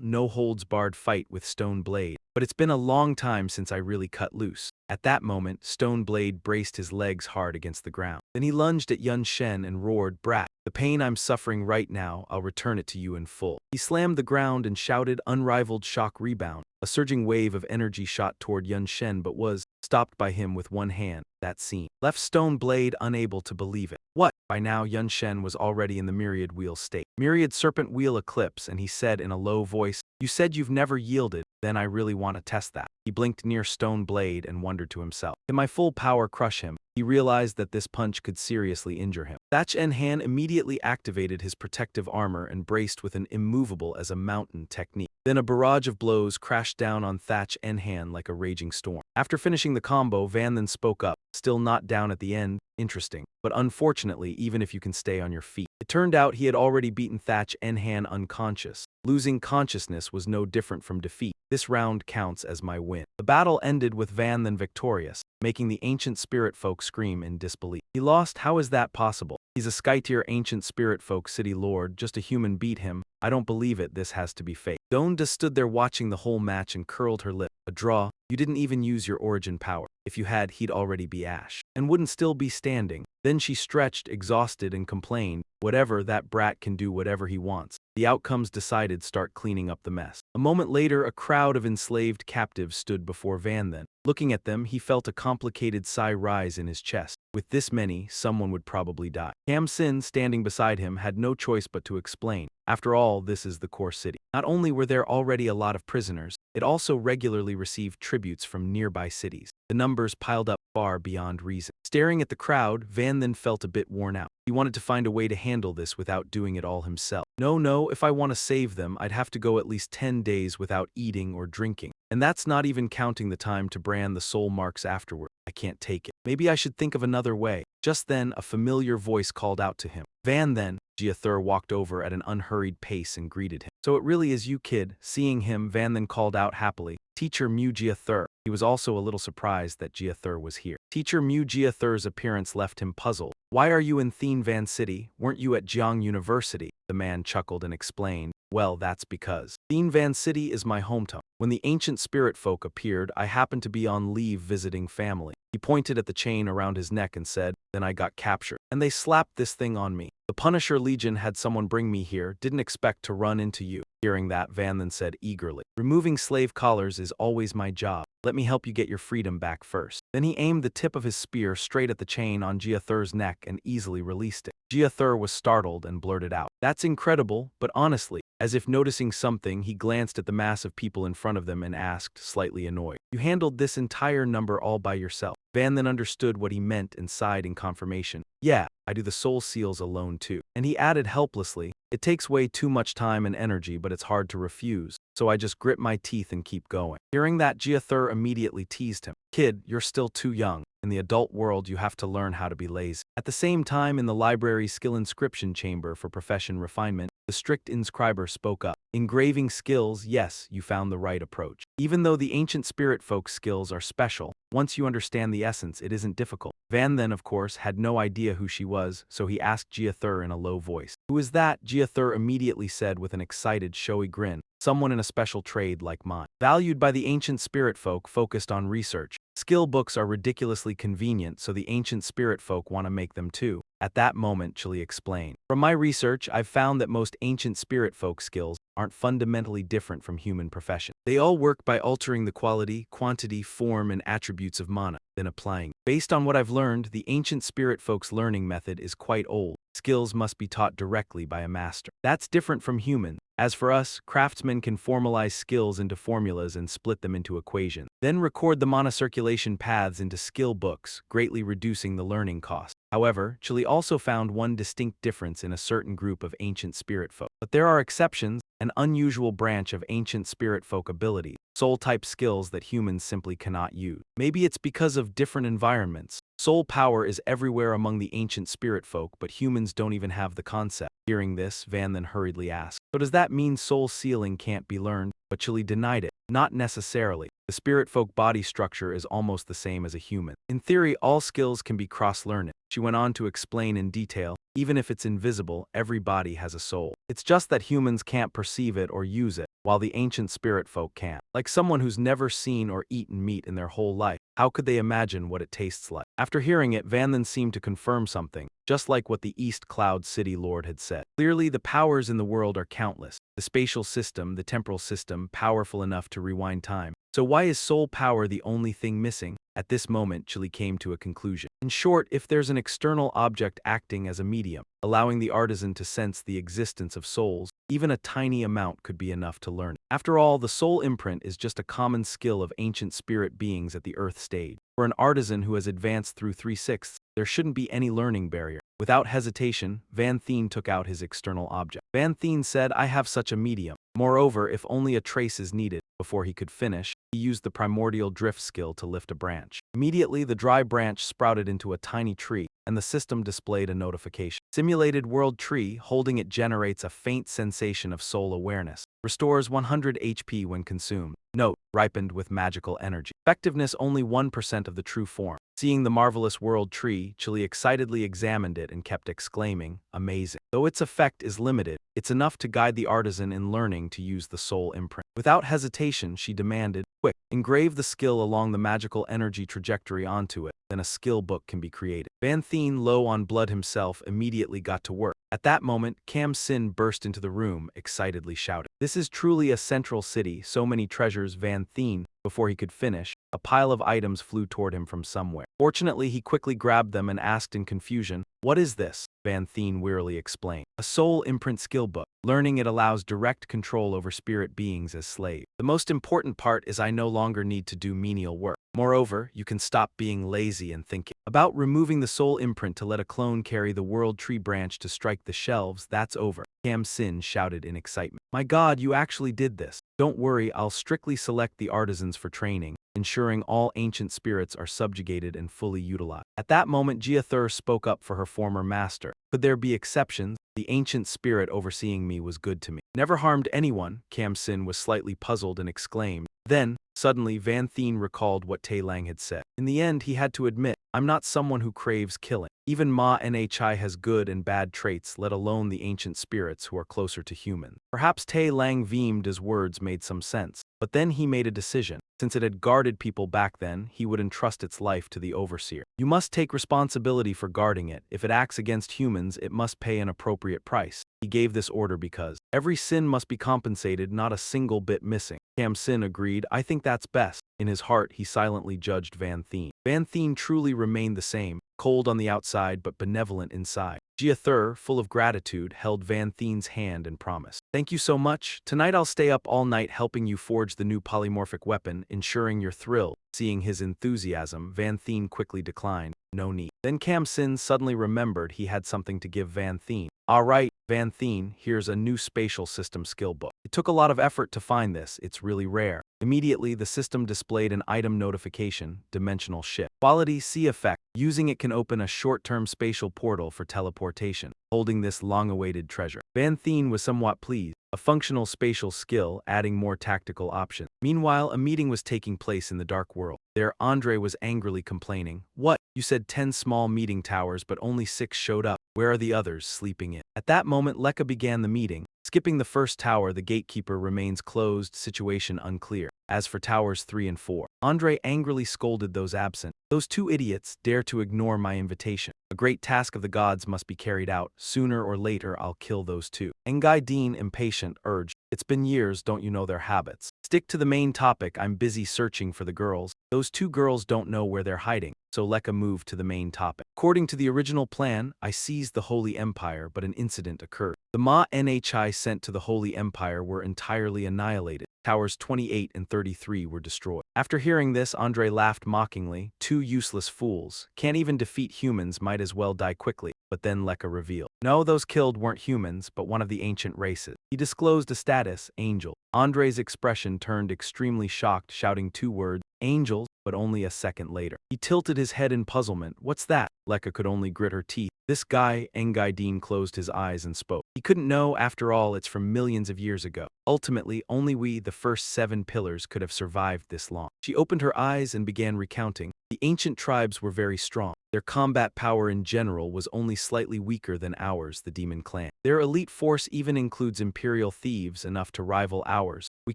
no-holds-barred fight with Stone Blade, but it's been a long time since I really cut loose. At that moment, Stone Blade braced his legs hard against the ground. Then he lunged at Yun Shen and roared, "Brat, the pain I'm suffering right now, I'll return it to you in full." He slammed the ground and shouted, "Unrivaled shock rebound." A surging wave of energy shot toward Yun Shen but was stopped by him with one hand. That scene left Stone Blade unable to believe it. What? By now, Yun Shen was already in the Myriad Wheel state. Myriad Serpent Wheel Eclipse, and he said in a low voice, "You said you've never yielded, then I really want to test that." He blinked near Stone Blade and wondered to himself, "Can my full power crush him?" He realized that this punch could seriously injure him. Thatch En-Han immediately activated his protective armor and braced with an immovable as a mountain technique. Then a barrage of blows crashed down on Thatch En-Han like a raging storm. After finishing the combo, Van then spoke up, "Still not down at the end? Interesting. But unfortunately, even if you can stay on your feet." It turned out he had already beaten Thatch En-Han unconscious. Losing consciousness was no different from defeat. This round counts as my win. The battle ended with Van then victorious, making the ancient spirit folk scream in disbelief. He lost? How is that possible? He's a Skytier ancient spirit folk city lord, just a human beat him. I don't believe it, this has to be fake. Donda stood there watching the whole match and curled her lip. A draw. You didn't even use your origin power. If you had, he'd already be ash. And wouldn't still be standing. Then she stretched, exhausted, and complained, whatever, that brat can do whatever he wants. The outcomes decided start cleaning up the mess. A moment later, a crowd of enslaved captives stood before Van Then. Looking at them, he felt a complicated sigh rise in his chest. With this many, someone would probably die. Kam Sin, standing beside him, had no choice but to explain. After all, this is the core city. Not only were there already a lot of prisoners, it also regularly received tributes from nearby cities. The numbers piled up far beyond reason. Staring at the crowd, Van Then felt a bit worn out. He wanted to find a way to handle this without doing it all himself. No, if I want to save them, I'd have to go at least 10 days without eating or drinking. And that's not even counting the time to brand the soul marks afterward. I can't take it. Maybe I should think of another way. Just then, a familiar voice called out to him. Van Then. Gia walked over at an unhurried pace and greeted him. So it really is you, kid. Seeing him, Van Then called out happily, Teacher Mu Gia. He was also a little surprised that Gia was here. Teacher Mu Gia.'s appearance left him puzzled. Why are you in Thien Van City? Weren't you at Jiang University? The man chuckled and explained, well, that's because Thien Van City is my hometown. When the ancient spirit folk appeared, I happened to be on leave visiting family. He pointed at the chain around his neck and said, then I got captured. And they slapped this thing on me. The Punisher Legion had someone bring me here, didn't expect to run into you. Hearing that, Van Then said eagerly, removing slave collars is always my job. Let me help you get your freedom back first. Then he aimed the tip of his spear straight at the chain on Gia.'s neck and easily released it. Gia was startled and blurted out, that's incredible, but honestly, as if noticing something, he glanced at the mass of people in front of them and asked, slightly annoyed, you handled this entire number all by yourself. Van Then understood what he meant and sighed in confirmation. Yeah, I do the soul seals alone too. And he added helplessly, it takes way too much time and energy, but it's hard to refuse. So I just grit my teeth and keep going. Hearing that, Gia immediately teased him. Kid, you're still too young. In the adult world, you have to learn how to be lazy. At the same time, in the library's skill inscription chamber for profession refinement, the strict inscriber spoke up. Engraving skills, yes, you found the right approach. Even though the ancient spirit folk skills are special, once you understand the essence, it isn't difficult. Van Then, of course, had no idea who she was, so he asked Gia in a low voice. Who is that? Gia immediately said with an excited, showy grin. Someone in a special trade like mine. Valued by the ancient spirit folk focused on research. Skill books are ridiculously convenient, so the ancient spirit folk want to make them too. At that moment, Chili explained. From my research, I've found that most ancient spirit folk skills aren't fundamentally different from human profession. They all work by altering the quality, quantity, form, and attributes of mana, then applying. Based on what I've learned, the ancient spirit folk's learning method is quite old. Skills must be taught directly by a master. That's different from human. As for us, craftsmen can formalize skills into formulas and split them into equations. Then record the mana circulation paths into skill books, greatly reducing the learning cost. However, Chili also found one distinct difference in a certain group of ancient spirit folk. But there are exceptions, an unusual branch of ancient spirit folk ability, soul-type skills that humans simply cannot use. Maybe it's because of different environments. Soul power is everywhere among the ancient spirit folk, but humans don't even have the concept. Hearing this, Van Then hurriedly asked, so does that mean soul sealing can't be learned? But Chili denied it. Not necessarily. The spirit folk body structure is almost the same as a human. In theory, all skills can be cross-learned. She went on to explain in detail, even if it's invisible, every body has a soul. It's just that humans can't perceive it or use it, while the ancient spirit folk can. Like someone who's never seen or eaten meat in their whole life, how could they imagine what it tastes like? After hearing it, Van Then seemed to confirm something, just like what the East Cloud City Lord had said. Clearly, the powers in the world are countless. The spatial system, the temporal system, powerful enough to rewind time. So why is soul power the only thing missing? At this moment, Chili came to a conclusion. In short, if there's an external object acting as a medium, allowing the artisan to sense the existence of souls, even a tiny amount could be enough to learn. After all, the soul imprint is just a common skill of ancient spirit beings at the Earth stage. For an artisan who has advanced through 3/6, there shouldn't be any learning barrier. Without hesitation, Van Then took out his external object. Van Then said, I have such a medium. Moreover, if only a trace is needed. Before he could finish, he used the primordial drift skill to lift a branch. Immediately, the dry branch sprouted into a tiny tree, and the system displayed a notification. Simulated world tree, holding it generates a faint sensation of soul awareness. Restores 100 HP when consumed. Note, ripened with magical energy. Effectiveness only 1% of the true form. Seeing the marvelous world tree, Chili excitedly examined it and kept exclaiming, "Amazing." Though its effect is limited, it's enough to guide the artisan in learning to use the soul imprint. Without hesitation, she demanded, "Quick, engrave the skill along the magical energy trajectory onto it, then a skill book can be created." Van Thien, low on blood himself, immediately got to work. At that moment, Cam Sin burst into the room, excitedly shouting, "This is truly a central city, so many treasures." Van Thien, before he could finish, a pile of items flew toward him from somewhere. Fortunately, he quickly grabbed them and asked in confusion, "What is this?" Van Thien wearily explained, "A soul imprint skill book. Learning it allows direct control over spirit beings as slaves. The most important part is I no longer need to do menial work. Moreover, you can stop being lazy and thinking about removing the soul imprint to let a clone carry the world tree branch to strike the shelves. That's over." Cam Sin shouted in excitement. "My God, you actually did this. Don't worry, I'll strictly select the artisans for training, ensuring all ancient spirits are subjugated and fully utilized." At that moment, Jia Thur spoke up for her former master. "Could there be exceptions? The ancient spirit overseeing me was good to me. Never harmed anyone." Cam Sin was slightly puzzled and exclaimed. Then, suddenly, Van Thien recalled what Tai Lang had said. In the end, he had to admit, "I'm not someone who craves killing. Even Ma Nhi has good and bad traits, let alone the ancient spirits who are closer to humans." Perhaps Tai Lang beamed as words made some sense. But then he made a decision. Since it had guarded people back then, he would entrust its life to the overseer. "You must take responsibility for guarding it. If it acts against humans, it must pay an appropriate price." He gave this order because every sin must be compensated, not a single bit missing. Cam Sin agreed, "I think that's best." In his heart, he silently judged Van Thien. Van Thien truly remained the same, cold on the outside but benevolent inside. Jia Thur, full of gratitude, held Van Thien's hand and promised, "Thank you so much. Tonight I'll stay up all night helping you forge the new polymorphic weapon, ensuring you're thrilled." Seeing his enthusiasm, Van Thien quickly declined, "No need." Then Cam Sin suddenly remembered he had something to give Van Thien. "All right, Van Thien, here's a new spatial system skill book. It took a lot of effort to find this, it's really rare." Immediately, the system displayed an item notification, dimensional shift. Quality C effect. Using it can open a short-term spatial portal for teleportation. Holding this long-awaited treasure, Van Thien was somewhat pleased. A functional spatial skill, adding more tactical options. Meanwhile, a meeting was taking place in the dark world. There, Andre was angrily complaining, "What? You said 10 small meeting towers but only 6 showed up. Where are the others sleeping in?" At that moment, Lekka began the meeting. Skipping the first tower, the gatekeeper remains closed, situation unclear. As for towers 3 and 4, Andre angrily scolded those absent. "Those 2 idiots dare to ignore my invitation. A great task of the gods must be carried out. Sooner or later, I'll kill those 2. Ngai Dean, impatient, urged, "It's been years, don't you know their habits? Stick to the main topic. I'm busy searching for the girls. Those 2 girls don't know where they're hiding." So Lekka moved to the main topic. "According to the original plan, I seized the Holy Empire, but an incident occurred. The Ma Nhi sent to the Holy Empire were entirely annihilated. Towers 28 and 33 were destroyed." After hearing this, Andre laughed mockingly. "2 useless fools. Can't even defeat humans, might as well die quickly." But then Lekka revealed, "No, those killed weren't humans, but one of the ancient races." He disclosed a status, angel. Andre's expression turned extremely shocked, shouting 2 words, "Angels," but only a second later. He tilted his head in puzzlement. "What's that?" Lekka could only grit her teeth. "This guy," Ngai Dean closed his eyes and spoke. "He couldn't know, after all, it's from millions of years ago. Ultimately, only we, the first 7 pillars, could have survived this long." She opened her eyes and began recounting. "The ancient tribes were very strong. Their combat power in general was only slightly weaker than ours, the demon clan. Their elite force even includes imperial thieves enough to rival ours. We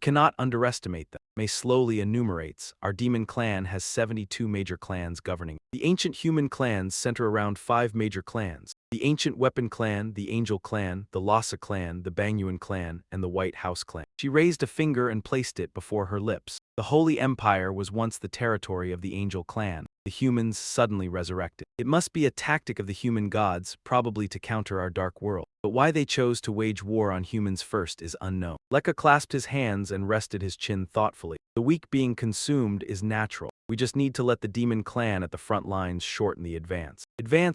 cannot underestimate them." May slowly enumerates, "Our demon clan has 72 major clans governing. The ancient human clans center around 5 major clans. The ancient weapon clan, the angel clan, the Lhasa clan, the Bangyuan clan, and the White House clan." She raised a finger and placed it before her lips. "The Holy Empire was once the territory of the angel clan. The humans suddenly resurrected. It must be a tactic of the human gods, probably to counter our dark world. But why they chose to wage war on humans first is unknown." Lekka clasped his hands and rested his chin thoughtfully. "The weak being consumed is natural. We just need to let the demon clan at the front lines shorten the advance.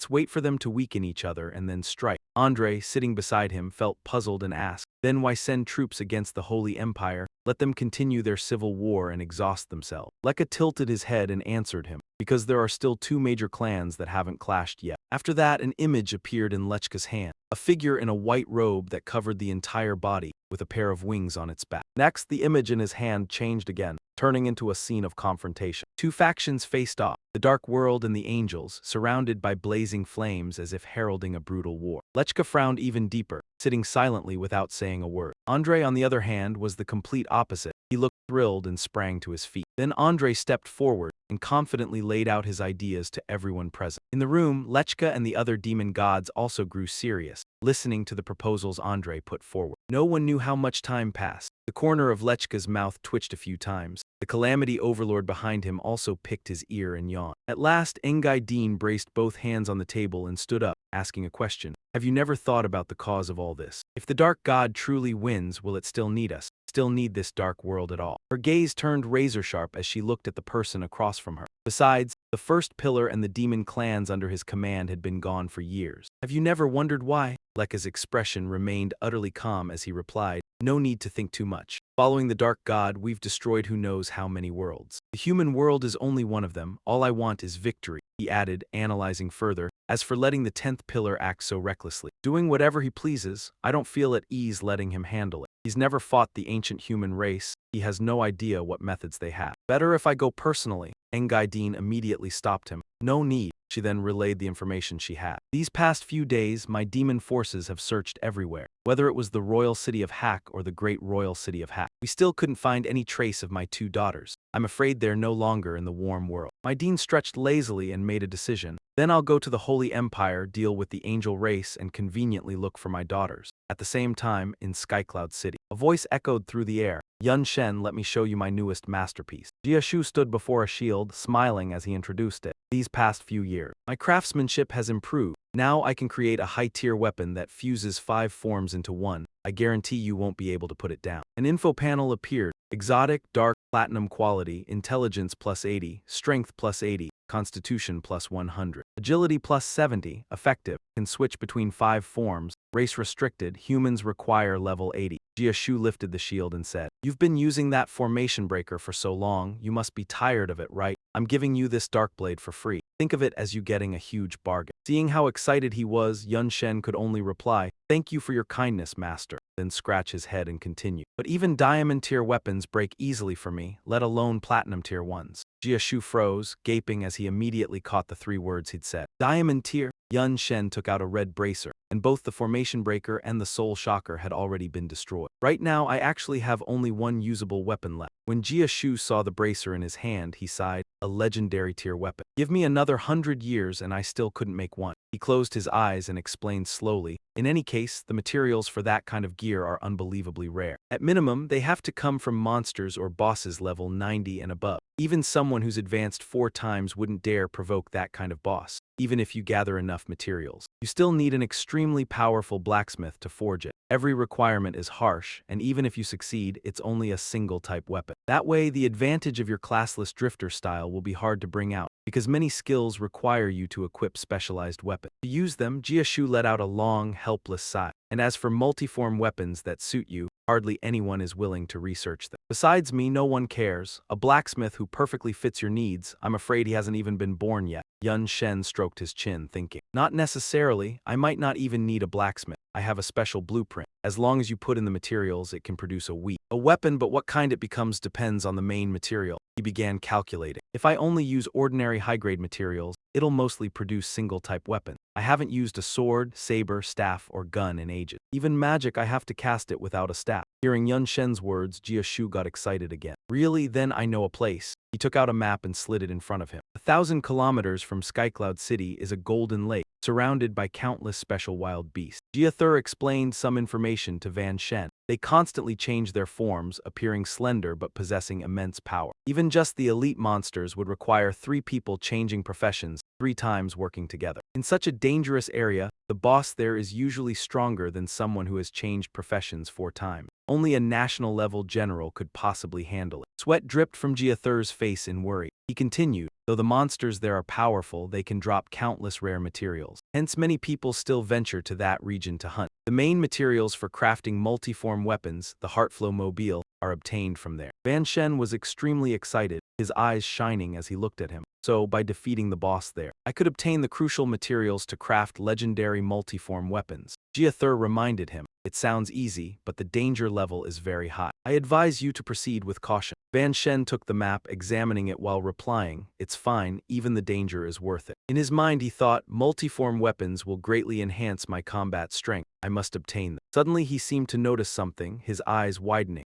Wait for them to weaken each other, and then strike." Andre, sitting beside him, felt puzzled and asked, "Then why send troops against the Holy Empire? Let them continue their civil war and exhaust themselves." Lekka tilted his head and answered him, "Because there are still 2 major clans that haven't clashed yet." After that, an image appeared in Lechka's hand. A figure in a white robe that covered the entire body, with a pair of wings on its back. Next, the image in his hand changed again, turning into a scene of confrontation. Two factions faced off, the dark world and the angels, surrounded by blazing flames as if heralding a brutal war. Lechka frowned even deeper, sitting silently without saying a word. Andre, on the other hand, was the complete opposite. He looked thrilled and sprang to his feet. Then Andre stepped forward and confidently laid out his ideas to everyone present. In the room, Lechka and the other demon gods also grew serious, listening to the proposals Andre put forward. No one knew how much time passed. The corner of Lechka's mouth twitched a few times. The calamity overlord behind him also picked his ear and yawned. At last, Engai Dean braced both hands on the table and stood up, asking a question. Have you never thought about the cause of all this? If the dark god truly wins, will it still need us? Still need this dark world at all? Her gaze turned razor-sharp as she looked at the person across from her. Besides, the first pillar and the demon clans under his command had been gone for years. Have you never wondered why? Leka's expression remained utterly calm as he replied, no need to think too much. Following the dark god, we've destroyed who knows how many worlds. The human world is only one of them. All I want is victory, he added, analyzing further. As for letting the 10th pillar act so recklessly, doing whatever he pleases, I don't feel at ease letting him handle it. He's never fought the ancient human race. He has no idea what methods they have. Better if I go personally. Engai Dean immediately stopped him. No need. She then relayed the information she had. These past few days, my demon forces have searched everywhere. Whether it was the royal city of Hak or the great royal city of Hak, we still couldn't find any trace of my two daughters. I'm afraid they're no longer in the warm world. My dean stretched lazily and made a decision. Then I'll go to the Holy Empire, deal with the angel race, and conveniently look for my daughters. At the same time, in Skycloud City, a voice echoed through the air. Yun Shen, let me show you my newest masterpiece. Jia Shu stood before a shield, smiling as he introduced it. These past few years, my craftsmanship has improved. Now I can create a high-tier weapon that fuses 5 forms into one. I guarantee you won't be able to put it down. An info panel appeared. Exotic, dark, platinum quality, intelligence plus 80, strength plus 80, constitution plus 100, agility plus 70, effective, can switch between 5 forms, race restricted, humans require level 80. Jia Shu lifted the shield and said, you've been using that formation breaker for so long, you must be tired of it, right? I'm giving you this dark blade for free. Think of it as you getting a huge bargain. Seeing how excited he was, Yun Shen could only reply, thank you for your kindness, master, then scratch his head and continue. But even diamond tier weapons break easily for me, let alone platinum tier ones. Jia Shu froze, gaping as he immediately caught the 3 words he'd said. Diamond tier? Yun Shen took out a red bracer, and both the formation breaker and the soul shocker had already been destroyed. Right now, I actually have only one usable weapon left. When Jia Shu saw the bracer in his hand, he sighed, a legendary tier weapon. Give me another 100 years and I still couldn't make one. He closed his eyes and explained slowly, in any case, the materials for that kind of gear are unbelievably rare. At minimum, they have to come from monsters or bosses level 90 and above. Even someone who's advanced 4 times wouldn't dare provoke that kind of boss, even if you gather enough materials. You still need an extremely powerful blacksmith to forge it. Every requirement is harsh, and even if you succeed, it's only a single type weapon. That way, the advantage of your classless drifter style will be hard to bring out, because many skills require you to equip specialized weapons. To use them, Jia Shu let out a long, helpless sigh. And as for multiform weapons that suit you, hardly anyone is willing to research them. Besides me, no one cares. A blacksmith who perfectly fits your needs, I'm afraid he hasn't even been born yet. Yun Shen stroked his chin, thinking. Not necessarily. I might not even need a blacksmith. I have a special blueprint. As long as you put in the materials, it can produce a weapon, but what kind it becomes depends on the main material. He began calculating. If I only use ordinary high-grade materials, it'll mostly produce single-type weapons. I haven't used a sword, saber, staff, or gun in ages. Even magic, I have to cast it without a staff. Hearing Yun Shen's words, Jia Shu got excited again. Really? Then I know a place. He took out a map and slid it in front of him. 1,000 kilometers from Skycloud City is a golden lake, surrounded by countless special wild beasts. Jia Thur explained some information to Van Shen. They constantly change their forms, appearing slender but possessing immense power. Even just the elite monsters would require 3 people changing professions 3 times working together. In such a dangerous area, the boss there is usually stronger than someone who has changed professions 4 times. Only a national-level general could possibly handle it. Sweat dripped from Jia Thur's face in worry. He continued, though the monsters there are powerful, they can drop countless rare materials. Hence many people still venture to that region to hunt. The main materials for crafting multiform weapons, the Heartflow Mobile, are obtained from there. Van Shen was extremely excited, his eyes shining as he looked at him. So, by defeating the boss there, I could obtain the crucial materials to craft legendary multiform weapons. Jia Thur reminded him, It sounds easy, but the danger level is very high. I advise you to proceed with caution. Van Shen took the map, examining it while replying, "It's fine, even the danger is worth it." In his mind he thought, multiform weapons will greatly enhance my combat strength. I must obtain them. Suddenly he seemed to notice something, his eyes widening.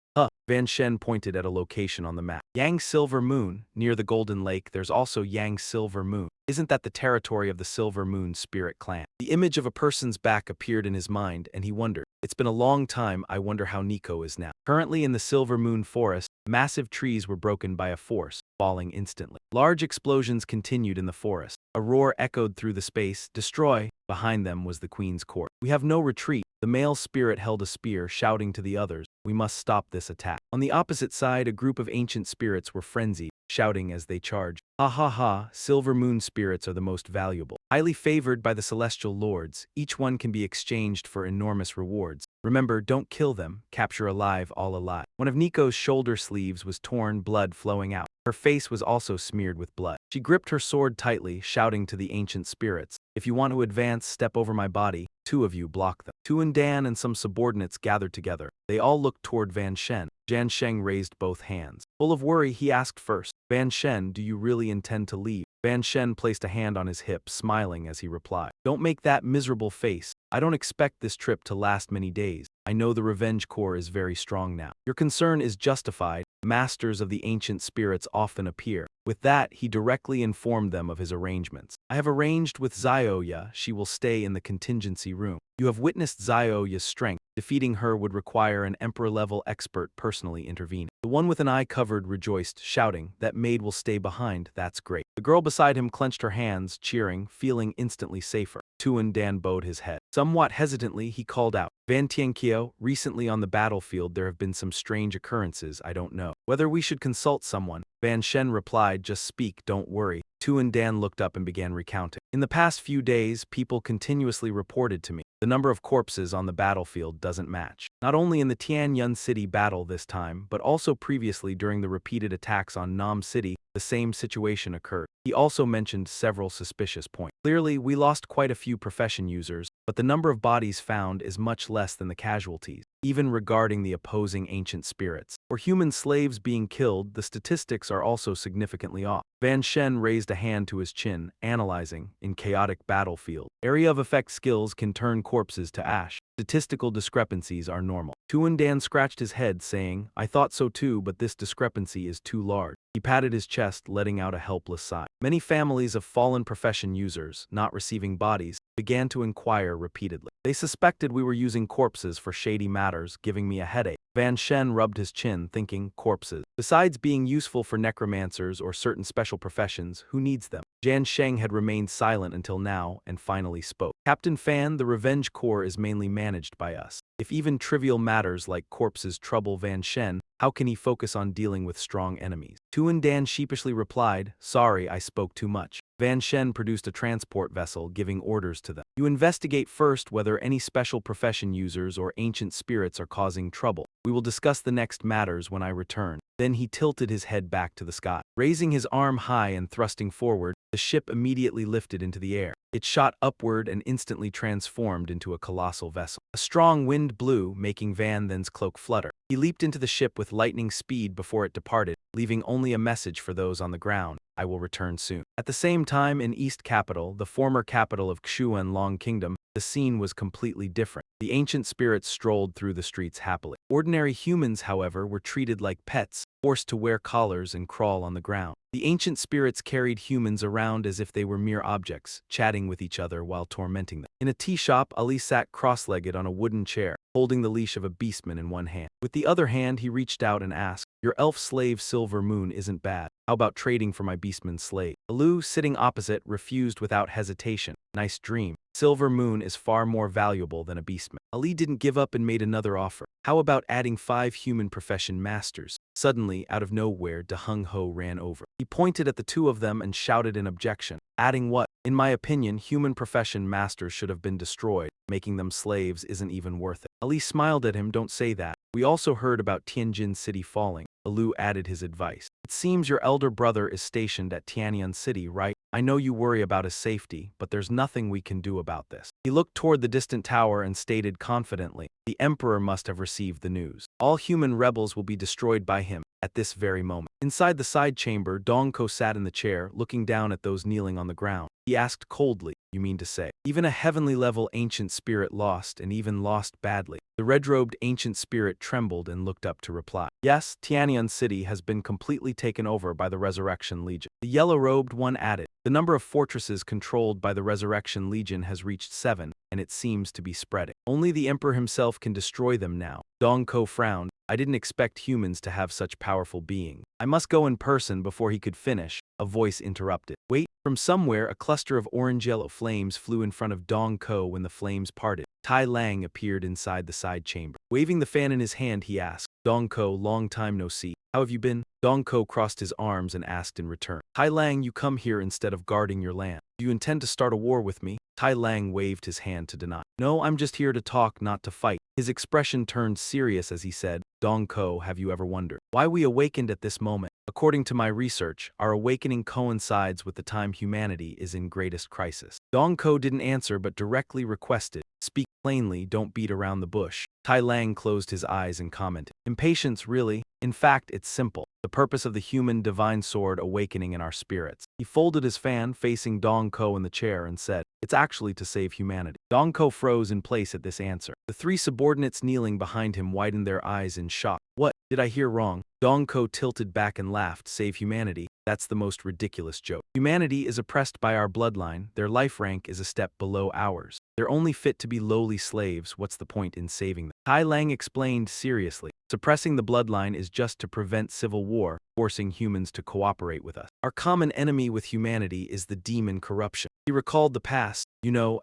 Van Shen pointed at a location on the map. Yang Silver Moon. Near the Golden Lake, there's also Yang Silver Moon. Isn't that the territory of the Silver Moon spirit clan? The image of a person's back appeared in his mind, and he wondered. It's been a long time, I wonder how Nico is now. Currently in the Silver Moon forest, massive trees were broken by a force, falling instantly. Large explosions continued in the forest. A roar echoed through the space, "Destroy!" Behind them was the queen's court. "We have no retreat." The male spirit held a spear, shouting to the others, "We must stop this attack." On the opposite side, a group of ancient spirits were frenzied, shouting as they charged. "Ha ha ha, Silver Moon spirits are the most valuable. Highly favored by the celestial lords, each one can be exchanged for enormous rewards. Remember, don't kill them, capture alive all alive." One of Nico's shoulder sleeves was torn, blood flowing out. Her face was also smeared with blood. She gripped her sword tightly, shouting to the ancient spirits, "If you want to advance, step over my body. 2 of you block them." Tuan Dan and some subordinates gathered together. They all looked toward Van Shen. Jan Sheng raised both hands. Full of worry, he asked first, "Van Shen, do you really intend to leave?" Van Shen placed a hand on his hip, smiling as he replied, "Don't make that miserable face. I don't expect this trip to last many days. I know the Revenge Corps is very strong now. Your concern is justified. Masters of the ancient spirits often appear." With that, he directly informed them of his arrangements. "I have arranged with Zioya. She will stay in the contingency room. You have witnessed Zioya's strength. Defeating her would require an emperor-level expert personally intervening." The one with an eye covered rejoiced, shouting, "That maid will stay behind, that's great." The girl beside him clenched her hands, cheering, feeling instantly safer. Tuan Dan bowed his head. Somewhat hesitantly, he called out, "Van Tianqiao, recently on the battlefield there have been some strange occurrences. I don't know whether we should consult someone." Van Shen replied, "Just speak, don't worry." Tuan Dan looked up and began recounting. "In the past few days, people continuously reported to me. The number of corpses on the battlefield doesn't match. Not only in the Tianyun City battle this time, but also previously during the repeated attacks on Nam City, the same situation occurred." He also mentioned several suspicious points. "Clearly, we lost quite a few profession users, but the number of bodies found is much less than the casualties. Even regarding the opposing ancient spirits or human slaves being killed, the statistics are also significantly off." Van Shen raised a hand to his chin, analyzing, "In chaotic battlefield, area of effect skills can turn corpses to ash. Statistical discrepancies are normal." Tuan Dan scratched his head, saying, "I thought so too, but this discrepancy is too large." He patted his chest, letting out a helpless sigh. Many families of fallen profession users, not receiving bodies, began to inquire repeatedly. They suspected we were using corpses for shady matters, giving me a headache. Van Shen rubbed his chin, thinking, corpses. Besides being useful for necromancers or certain special professions, who needs them? Jan Sheng had remained silent until now and finally spoke. "Captain Fan, the Revenge Corps is mainly managed by us. If even trivial matters like corpses trouble Van Shen, how can he focus on dealing with strong enemies?" Tuan Dan sheepishly replied, "Sorry, I spoke too much." Van Shen produced a transport vessel, giving orders to them. "You investigate first whether any special profession users or ancient spirits are causing trouble. We will discuss the next matters when I return." Then he tilted his head back to the sky. Raising his arm high and thrusting forward, the ship immediately lifted into the air. It shot upward and instantly transformed into a colossal vessel. A strong wind blew, making Van Then's cloak flutter. He leaped into the ship with lightning speed before it departed, leaving only a message for those on the ground: "I will return soon." At the same time, in East Capital, the former capital of Xuan Long Kingdom, the scene was completely different. The ancient spirits strolled through the streets happily. Ordinary humans, however, were treated like pets, forced to wear collars and crawl on the ground. The ancient spirits carried humans around as if they were mere objects, chatting with each other while tormenting them. In a tea shop, Ali sat cross-legged on a wooden chair, holding the leash of a beastman in one hand. With the other hand, he reached out and asked, "Your elf slave Silver Moon isn't bad. How about trading for my beastman's slave?" Alu, sitting opposite, refused without hesitation. "Nice dream. Silver Moon is far more valuable than a beastman." Ali didn't give up and made another offer. "How about adding 5 human profession masters?" Suddenly, out of nowhere, De Hung Ho ran over. He pointed at the two of them and shouted in objection. "Adding what? In my opinion, human profession masters should have been destroyed. Making them slaves isn't even worth it." Ali smiled at him. "Don't say that. We also heard about Tianjin City falling. Alu added his advice. It seems your elder brother is stationed at Tianyang City, right? I know you worry about his safety, but there's nothing we can do about this. He looked toward the distant tower and stated confidently, the Emperor must have received the news. All human rebels will be destroyed by him at this very moment. Inside the side chamber, Dongko sat in the chair, looking down at those kneeling on the ground. He asked coldly, you mean to say, even a heavenly-level ancient spirit lost, and even lost badly? The red-robed ancient spirit trembled and looked up to reply. Yes, Tianyang City has been completely taken over by the Resurrection Legion. The yellow-robed one added, the number of fortresses controlled by the Resurrection Legion has reached 7, and it seems to be spreading. Only the Emperor himself can destroy them now. Dongko frowned. I didn't expect humans to have such powerful beings. I must go in person before he could finish. A voice interrupted. Wait. From somewhere, a cluster of orange-yellow flames flew in front of Dong Ko when the flames parted. Tai Lang appeared inside the side chamber. Waving the fan in his hand, he asked, Dong Ko, long time no see. How have you been? Dong Ko crossed his arms and asked in return. Tai Lang, you come here instead of guarding your land. Do you intend to start a war with me? Tai Lang waved his hand to deny. No, I'm just here to talk, not to fight. His expression turned serious as he said, Dong Ko, have you ever wondered why we awakened at this moment? According to my research, our awakening coincides with the time humanity is in greatest crisis. Dong Ko didn't answer but directly requested, speak plainly, don't beat around the bush. Tai Lang closed his eyes and commented, impatience, really? In fact, it's simple. The purpose of the human divine sword awakening in our spirits. He folded his fan, facing Dong Ko in the chair, and said, it's actually to save humanity. Dong Ko froze in place at this answer. The three subordinates kneeling behind him widened their eyes in shock. What? Did I hear wrong? Dong Ko tilted back and laughed. Save humanity? That's the most ridiculous joke. Humanity is oppressed by our bloodline. Their life rank is a step below ours. They're only fit to be lowly slaves. What's the point in saving them? Tai Lang explained seriously. Suppressing the bloodline is just to prevent civil war, forcing humans to cooperate with us. Our common enemy with humanity is the demon corruption. He recalled the past,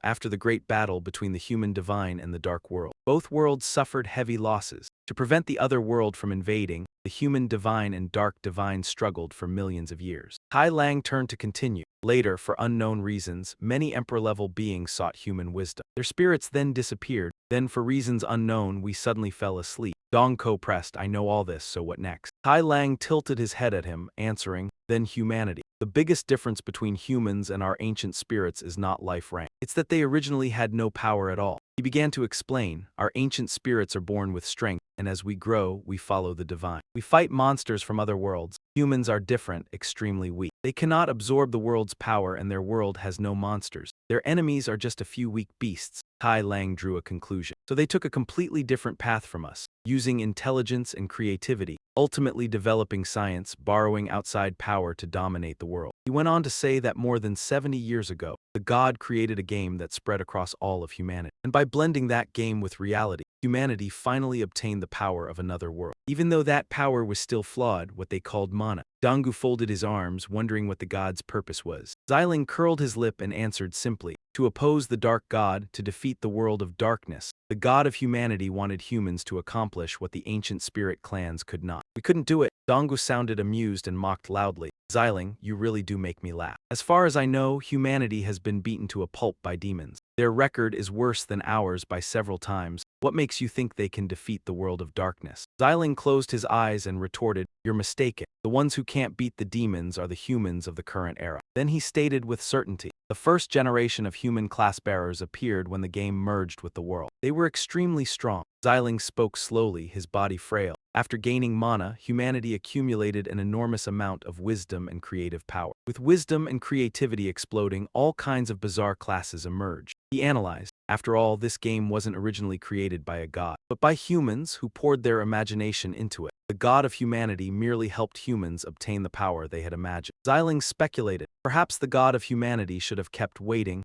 after the great battle between the human divine and the dark world. Both worlds suffered heavy losses. To prevent the other world from invading, the human divine and dark divine struggled for millions of years. Tai Lang turned to continue. Later, for unknown reasons, many emperor-level beings sought human wisdom. Their spirits then disappeared. Then, for reasons unknown, we suddenly fell asleep. Dong Ko pressed, I know all this, so what next? Tai Lang tilted his head at him, answering, then humanity. The biggest difference between humans and our ancient spirits is not life rank. It's that they originally had no power at all. He began to explain, our ancient spirits are born with strength, and as we grow, we follow the divine. We fight monsters from other worlds. Humans are different, extremely weak. They cannot absorb the world's power, and their world has no monsters. Their enemies are just a few weak beasts. Tai Lang drew a conclusion. So they took a completely different path from us, using intelligence and creativity, ultimately developing science, borrowing outside power to dominate the world. He went on to say that more than 70 years ago, the God created a game that spread across all of humanity. And by blending that game with reality, humanity finally obtained the power of another world. Even though that power was still flawed, what they called mana. Dangu folded his arms, wondering what the god's purpose was. Xiling curled his lip and answered simply, to oppose the dark god, to defeat the world of darkness. The god of humanity wanted humans to accomplish what the ancient spirit clans could not. We couldn't do it. Dangu sounded amused and mocked loudly. Xiling, you really do make me laugh. As far as I know, humanity has been beaten to a pulp by demons. Their record is worse than ours by several times. What makes you think they can defeat the world of darkness? Xiling closed his eyes and retorted, you're mistaken. The ones who can't beat the demons are the humans of the current era. Then he stated with certainty, the first generation of human class-bearers appeared when the game merged with the world. They were extremely strong. Xiling spoke slowly, his body frail. After gaining mana, humanity accumulated an enormous amount of wisdom and creative power. With wisdom and creativity exploding, all kinds of bizarre classes emerged. He analyzed, after all, this game wasn't originally created by a god, but by humans who poured their imagination into it. The god of humanity merely helped humans obtain the power they had imagined. Xiling speculated, perhaps the god of humanity should have kept waiting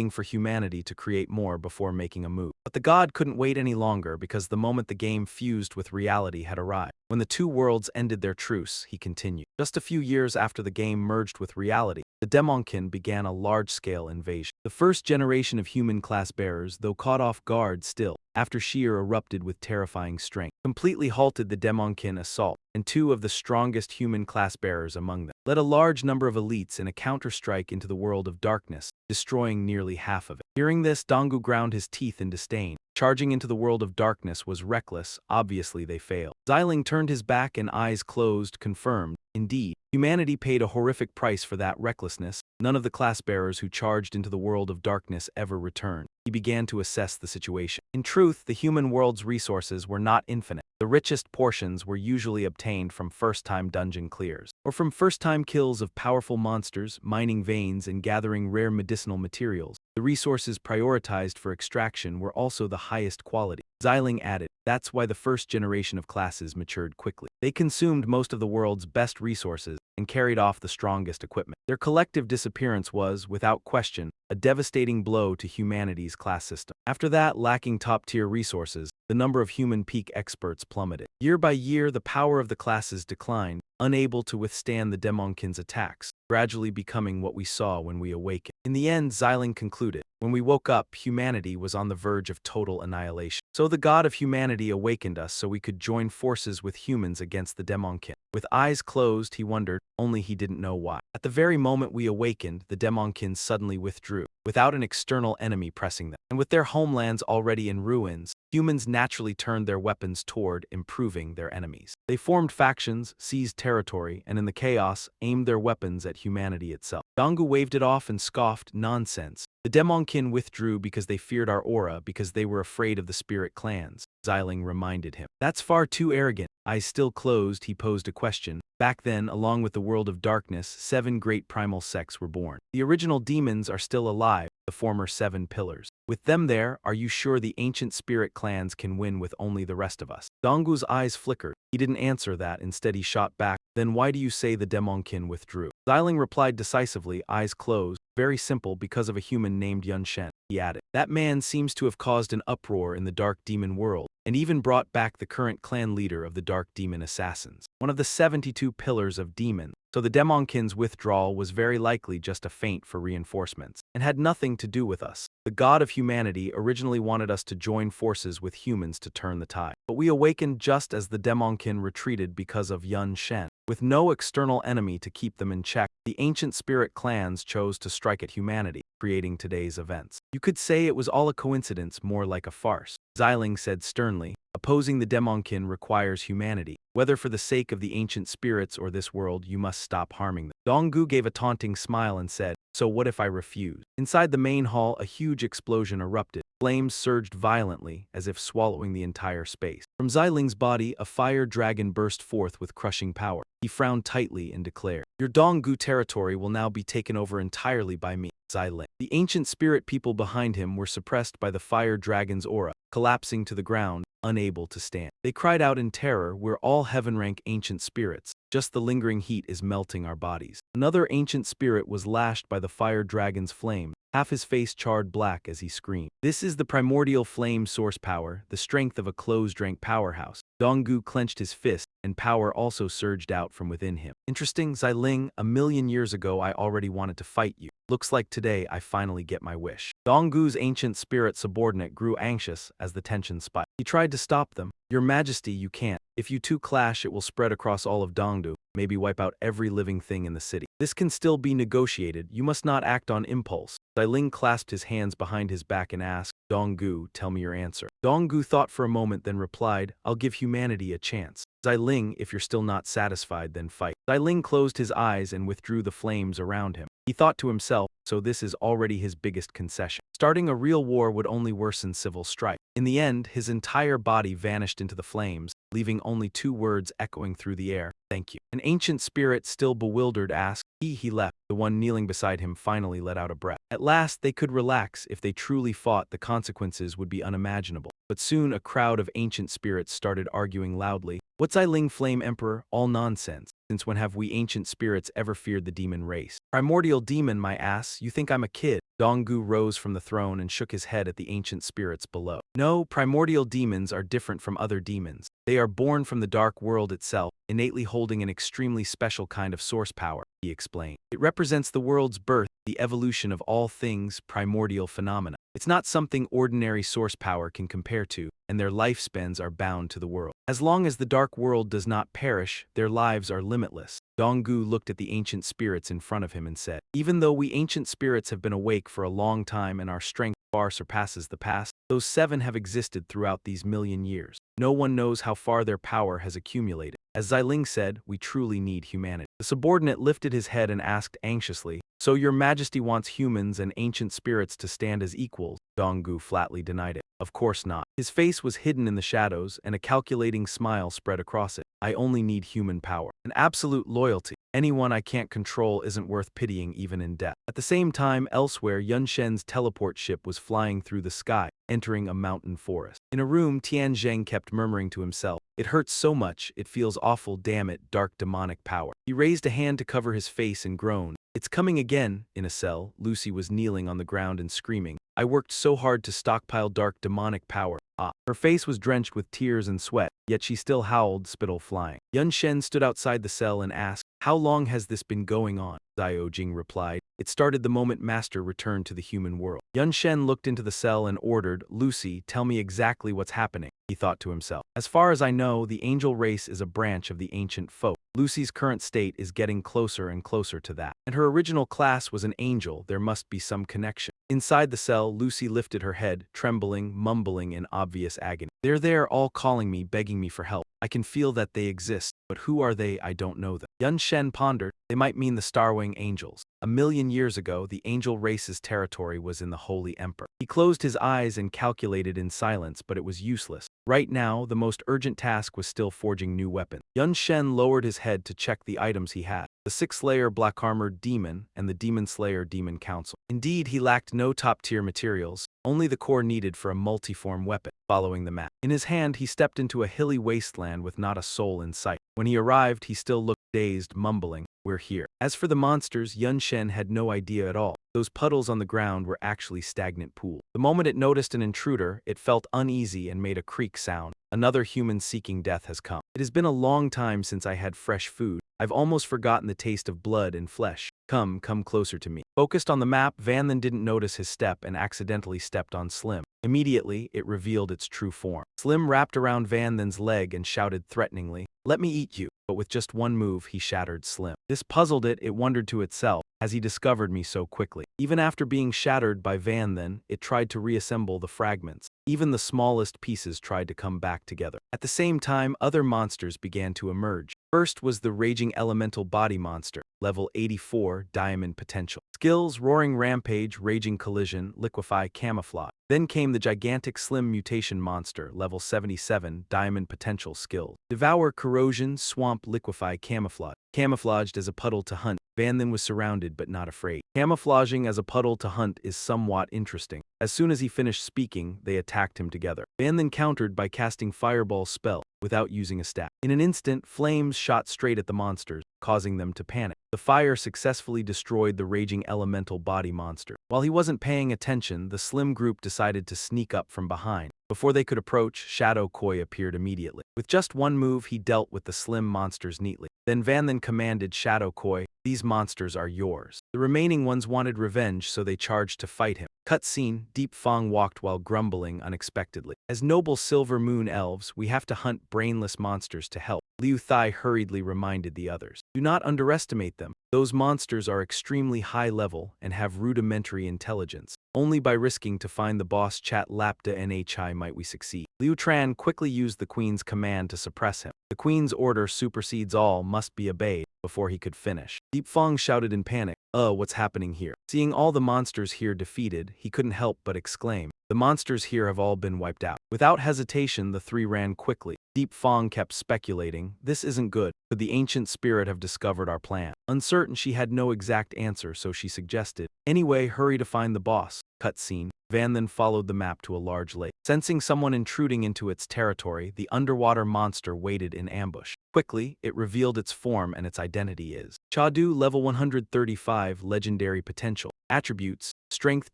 for humanity to create more before making a move. But the god couldn't wait any longer because the moment the game fused with reality had arrived. When the two worlds ended their truce, he continued. Just a few years after the game merged with reality, the Demonkin began a large-scale invasion. The first generation of human class-bearers, though caught off guard still, after Sheer erupted with terrifying strength, completely halted the Demonkin assault, and two of the strongest human class-bearers among them led a large number of elites in a counter-strike into the world of darkness, destroying nearly half of it. Hearing this, Dangu ground his teeth in disdain. Charging into the world of darkness was reckless. Obviously they failed. Xiling turned his back and eyes closed, confirmed. Indeed, humanity paid a horrific price for that recklessness. None of the class bearers who charged into the world of darkness ever returned. He began to assess the situation. In truth, the human world's resources were not infinite. The richest portions were usually obtained from first-time dungeon clears, or from first-time kills of powerful monsters, mining veins, and gathering rare medicinal materials. The resources prioritized for extraction were also the highest quality. Xiling added, that's why the first generation of classes matured quickly. They consumed most of the world's best resources and carried off the strongest equipment. Their collective disappearance was, without question, a devastating blow to humanity's class system. After that, lacking top-tier resources, the number of human peak experts plummeted. Year by year, the power of the classes declined, unable to withstand the Demonkin's attacks, gradually becoming what we saw when we awakened. In the end, Xiling concluded, when we woke up, humanity was on the verge of total annihilation. So the god of humanity awakened us so we could join forces with humans against the Demonkin. With eyes closed, he wondered, only he didn't know why. At the very moment we awakened, the Demonkin suddenly withdrew, without an external enemy pressing them. And with their homelands already in ruins, humans naturally turned their weapons toward improving their enemies. They formed factions, seized territory, and in the chaos, aimed their weapons at humanity itself. Donggu waved it off and scoffed, nonsense. The Demonkin withdrew because they feared our aura, because they were afraid of the spirit clans. Xiling reminded him. That's far too arrogant. Eyes still closed, he posed a question. Back then, along with the world of darkness, 7 great primal sects were born. The original demons are still alive, the former 7 pillars. With them there, are you sure the ancient spirit clans can win with only the rest of us? Donggu's eyes flickered. He didn't answer that, instead he shot back. Then why do you say the Demonkin withdrew? Xiling replied decisively, eyes closed. Very simple, because of a human named Yun Shen. He added, that man seems to have caused an uproar in the dark demon world, and even brought back the current clan leader of the dark demon assassins, one of the 72 pillars of demon. So the Demonkin's withdrawal was very likely just a feint for reinforcements, and had nothing to do with us. The god of humanity originally wanted us to join forces with humans to turn the tide, but we awakened just as the Demonkin retreated because of Yun Shen. With no external enemy to keep them in check, the ancient spirit clans chose to strike at humanity, creating today's events. You could say it was all a coincidence, more like a farce. Xiling said sternly, opposing the Demonkin requires humanity. Whether for the sake of the ancient spirits or this world, you must stop harming them. Donggu gave a taunting smile and said, so what if I refuse? Inside the main hall, a huge explosion erupted. Flames surged violently, as if swallowing the entire space. From Xiling's body, a fire dragon burst forth with crushing power. He frowned tightly and declared, your Donggu territory will now be taken over entirely by me, Xiling. The ancient spirit people behind him were suppressed by the fire dragon's aura, collapsing to the ground, unable to stand. They cried out in terror, we're all heaven-rank ancient spirits. Just the lingering heat is melting our bodies. Another ancient spirit was lashed by the fire dragon's flame, half his face charred black as he screamed. This is the primordial flame source power, the strength of a closed-rank powerhouse. Donggu clenched his fist, and power also surged out from within him. Interesting, Xiling, 1,000,000 years ago I already wanted to fight you. Looks like today I finally get my wish. Donggu's ancient spirit subordinate grew anxious as the tension spiked. He tried to stop them. Your Majesty, you can't. If you two clash, it will spread across all of Dongdu, maybe wipe out every living thing in the city. This can still be negotiated. You must not act on impulse. Xiling clasped his hands behind his back and asked, Donggu, tell me your answer. Donggu thought for a moment, then replied, I'll give humanity a chance. Xiling, if you're still not satisfied, then fight. Xiling closed his eyes and withdrew the flames around him. He thought to himself, so this is already his biggest concession. Starting a real war would only worsen civil strife. In the end, his entire body vanished into the flames, leaving only 2 words echoing through the air, thank you. An ancient spirit, still bewildered, asked, he left. The one kneeling beside him finally let out a breath. At last they could relax. If they truly fought, the consequences would be unimaginable. But soon a crowd of ancient spirits started arguing loudly. What's Xiling Flame Emperor? All nonsense. Since when have we ancient spirits ever feared the demon race? Primordial demon, my ass, you think I'm a kid? Donggu rose from the throne and shook his head at the ancient spirits below. No, primordial demons are different from other demons. They are born from the dark world itself, innately holding an extremely special kind of source power, he explained. It represents the world's birth, the evolution of all things, primordial phenomena. It's not something ordinary source power can compare to, and their lifespans are bound to the world. As long as the dark world does not perish, their lives are limitless. Donggu looked at the ancient spirits in front of him and said, even though we ancient spirits have been awake for a long time and our strength far surpasses the past. Those 7 have existed throughout these million years. No one knows how far their power has accumulated. As Xiling said, we truly need humanity. The subordinate lifted his head and asked anxiously, "So your majesty wants humans and ancient spirits to stand as equals?" Donggu flatly denied it. Of course not. His face was hidden in the shadows, and a calculating smile spread across it. I only need human power. An absolute loyalty. Anyone I can't control isn't worth pitying even in death. At the same time, elsewhere, Yun Shen's teleport ship was flying through the sky, entering a mountain forest. In a room, Tian Zheng kept murmuring to himself, "It hurts so much, it feels awful, damn it, dark demonic power." He raised a hand to cover his face and groaned. "It's coming again." In a cell, Lucy was kneeling on the ground and screaming, "I worked so hard to stockpile dark demonic power." Her face was drenched with tears and sweat, yet she still howled, spittle flying. Yun Shen stood outside the cell and asked, "How long has this been going on?" Zio Jing replied, "It started the moment Master returned to the human world." Yun Shen looked into the cell and ordered, "Lucy, tell me exactly what's happening." He thought to himself, "As far as I know, the angel race is a branch of the ancient folk. Lucy's current state is getting closer and closer to that. And her original class was an angel, there must be some connection." Inside the cell, Lucy lifted her head, trembling, mumbling in obvious agony. "They're there, all calling me, begging me for help. I can feel that they exist, but who are they? I don't know them." Yun Shen pondered. They might mean the Starwing Angels. 1,000,000 years ago, the angel race's territory was in the Holy Emperor. He closed his eyes and calculated in silence, but it was useless. Right now, the most urgent task was still forging new weapons. Yun Shen lowered his head to check the items he had: the 6-layer black-armored demon and the Demon Slayer Demon Council. Indeed, he lacked no top-tier materials, only the core needed for a multiform weapon. Following the map in his hand, he stepped into a hilly wasteland with not a soul in sight. When he arrived, he still looked dazed, mumbling, "We're here." As for the monsters, Yun Shen had no idea at all. Those puddles on the ground were actually stagnant pools. The moment it noticed an intruder, it felt uneasy and made a creak sound. Another human seeking death has come. It has been a long time since I had fresh food. I've almost forgotten the taste of blood and flesh. Come closer to me. Focused on the map, Van Then didn't notice his step and accidentally stepped on Slim. Immediately, it revealed its true form. Slim wrapped around Van Then's leg and shouted threateningly, "Let me eat you." But with just one move, he shattered Slim. This puzzled it. It wondered to itself, "Has he discovered me so quickly?" Even after being shattered by Van Then, it tried to reassemble the fragments. Even the smallest pieces tried to come back together. At the same time, other monsters began to emerge. First was the Raging Elemental Body Monster, level 84, Diamond Potential. Skills: Roaring Rampage, Raging Collision, Liquefy, Camouflage. Then came the gigantic Slim Mutation Monster, level 77, Diamond Potential Skills: Devour, Corrosion, Swamp, Liquefy, Camouflage. Camouflaged as a puddle to hunt, Van Then was surrounded but not afraid. Camouflaging as a puddle to hunt is somewhat interesting. As soon as he finished speaking, they attacked him together. Van Then countered by casting Fireball spell, without using a stat. In an instant, flames shot straight at the monsters, causing them to panic. The fire successfully destroyed the Raging Elemental Body Monster. While he wasn't paying attention, the Slim group decided to sneak up from behind. Before they could approach, Shadow Koi appeared immediately. With just one move, he dealt with the Slim monsters neatly. Then Van Then commanded Shadow Koi, "These monsters are yours." The remaining ones wanted revenge, so they charged to fight him. Cutscene: Deep Fong walked while grumbling unexpectedly. "As noble Silver Moon elves, we have to hunt brainless monsters to help." Liu Thai hurriedly reminded the others. "Do not underestimate them. Those monsters are extremely high level and have rudimentary intelligence. Only by risking to find the boss Chat Lapta Nhi might we succeed." Liu Tran quickly used the Queen's command to suppress him. The Queen's order supersedes all, must be obeyed. Before he could finish, Deep Fong shouted in panic, What's happening here?" Seeing all the monsters here defeated, he couldn't help but exclaim, "The monsters here have all been wiped out." Without hesitation, the three ran quickly. Deep Fong kept speculating, "This isn't good. Could the ancient spirit have discovered our plan?" Uncertain, she had no exact answer, so she suggested, "Anyway, hurry to find the boss." Cutscene: Van Then followed the map to a large lake. Sensing someone intruding into its territory, the underwater monster waited in ambush. Quickly, it revealed its form, and its identity is Chadu, level 135, Legendary Potential. Attributes: Strength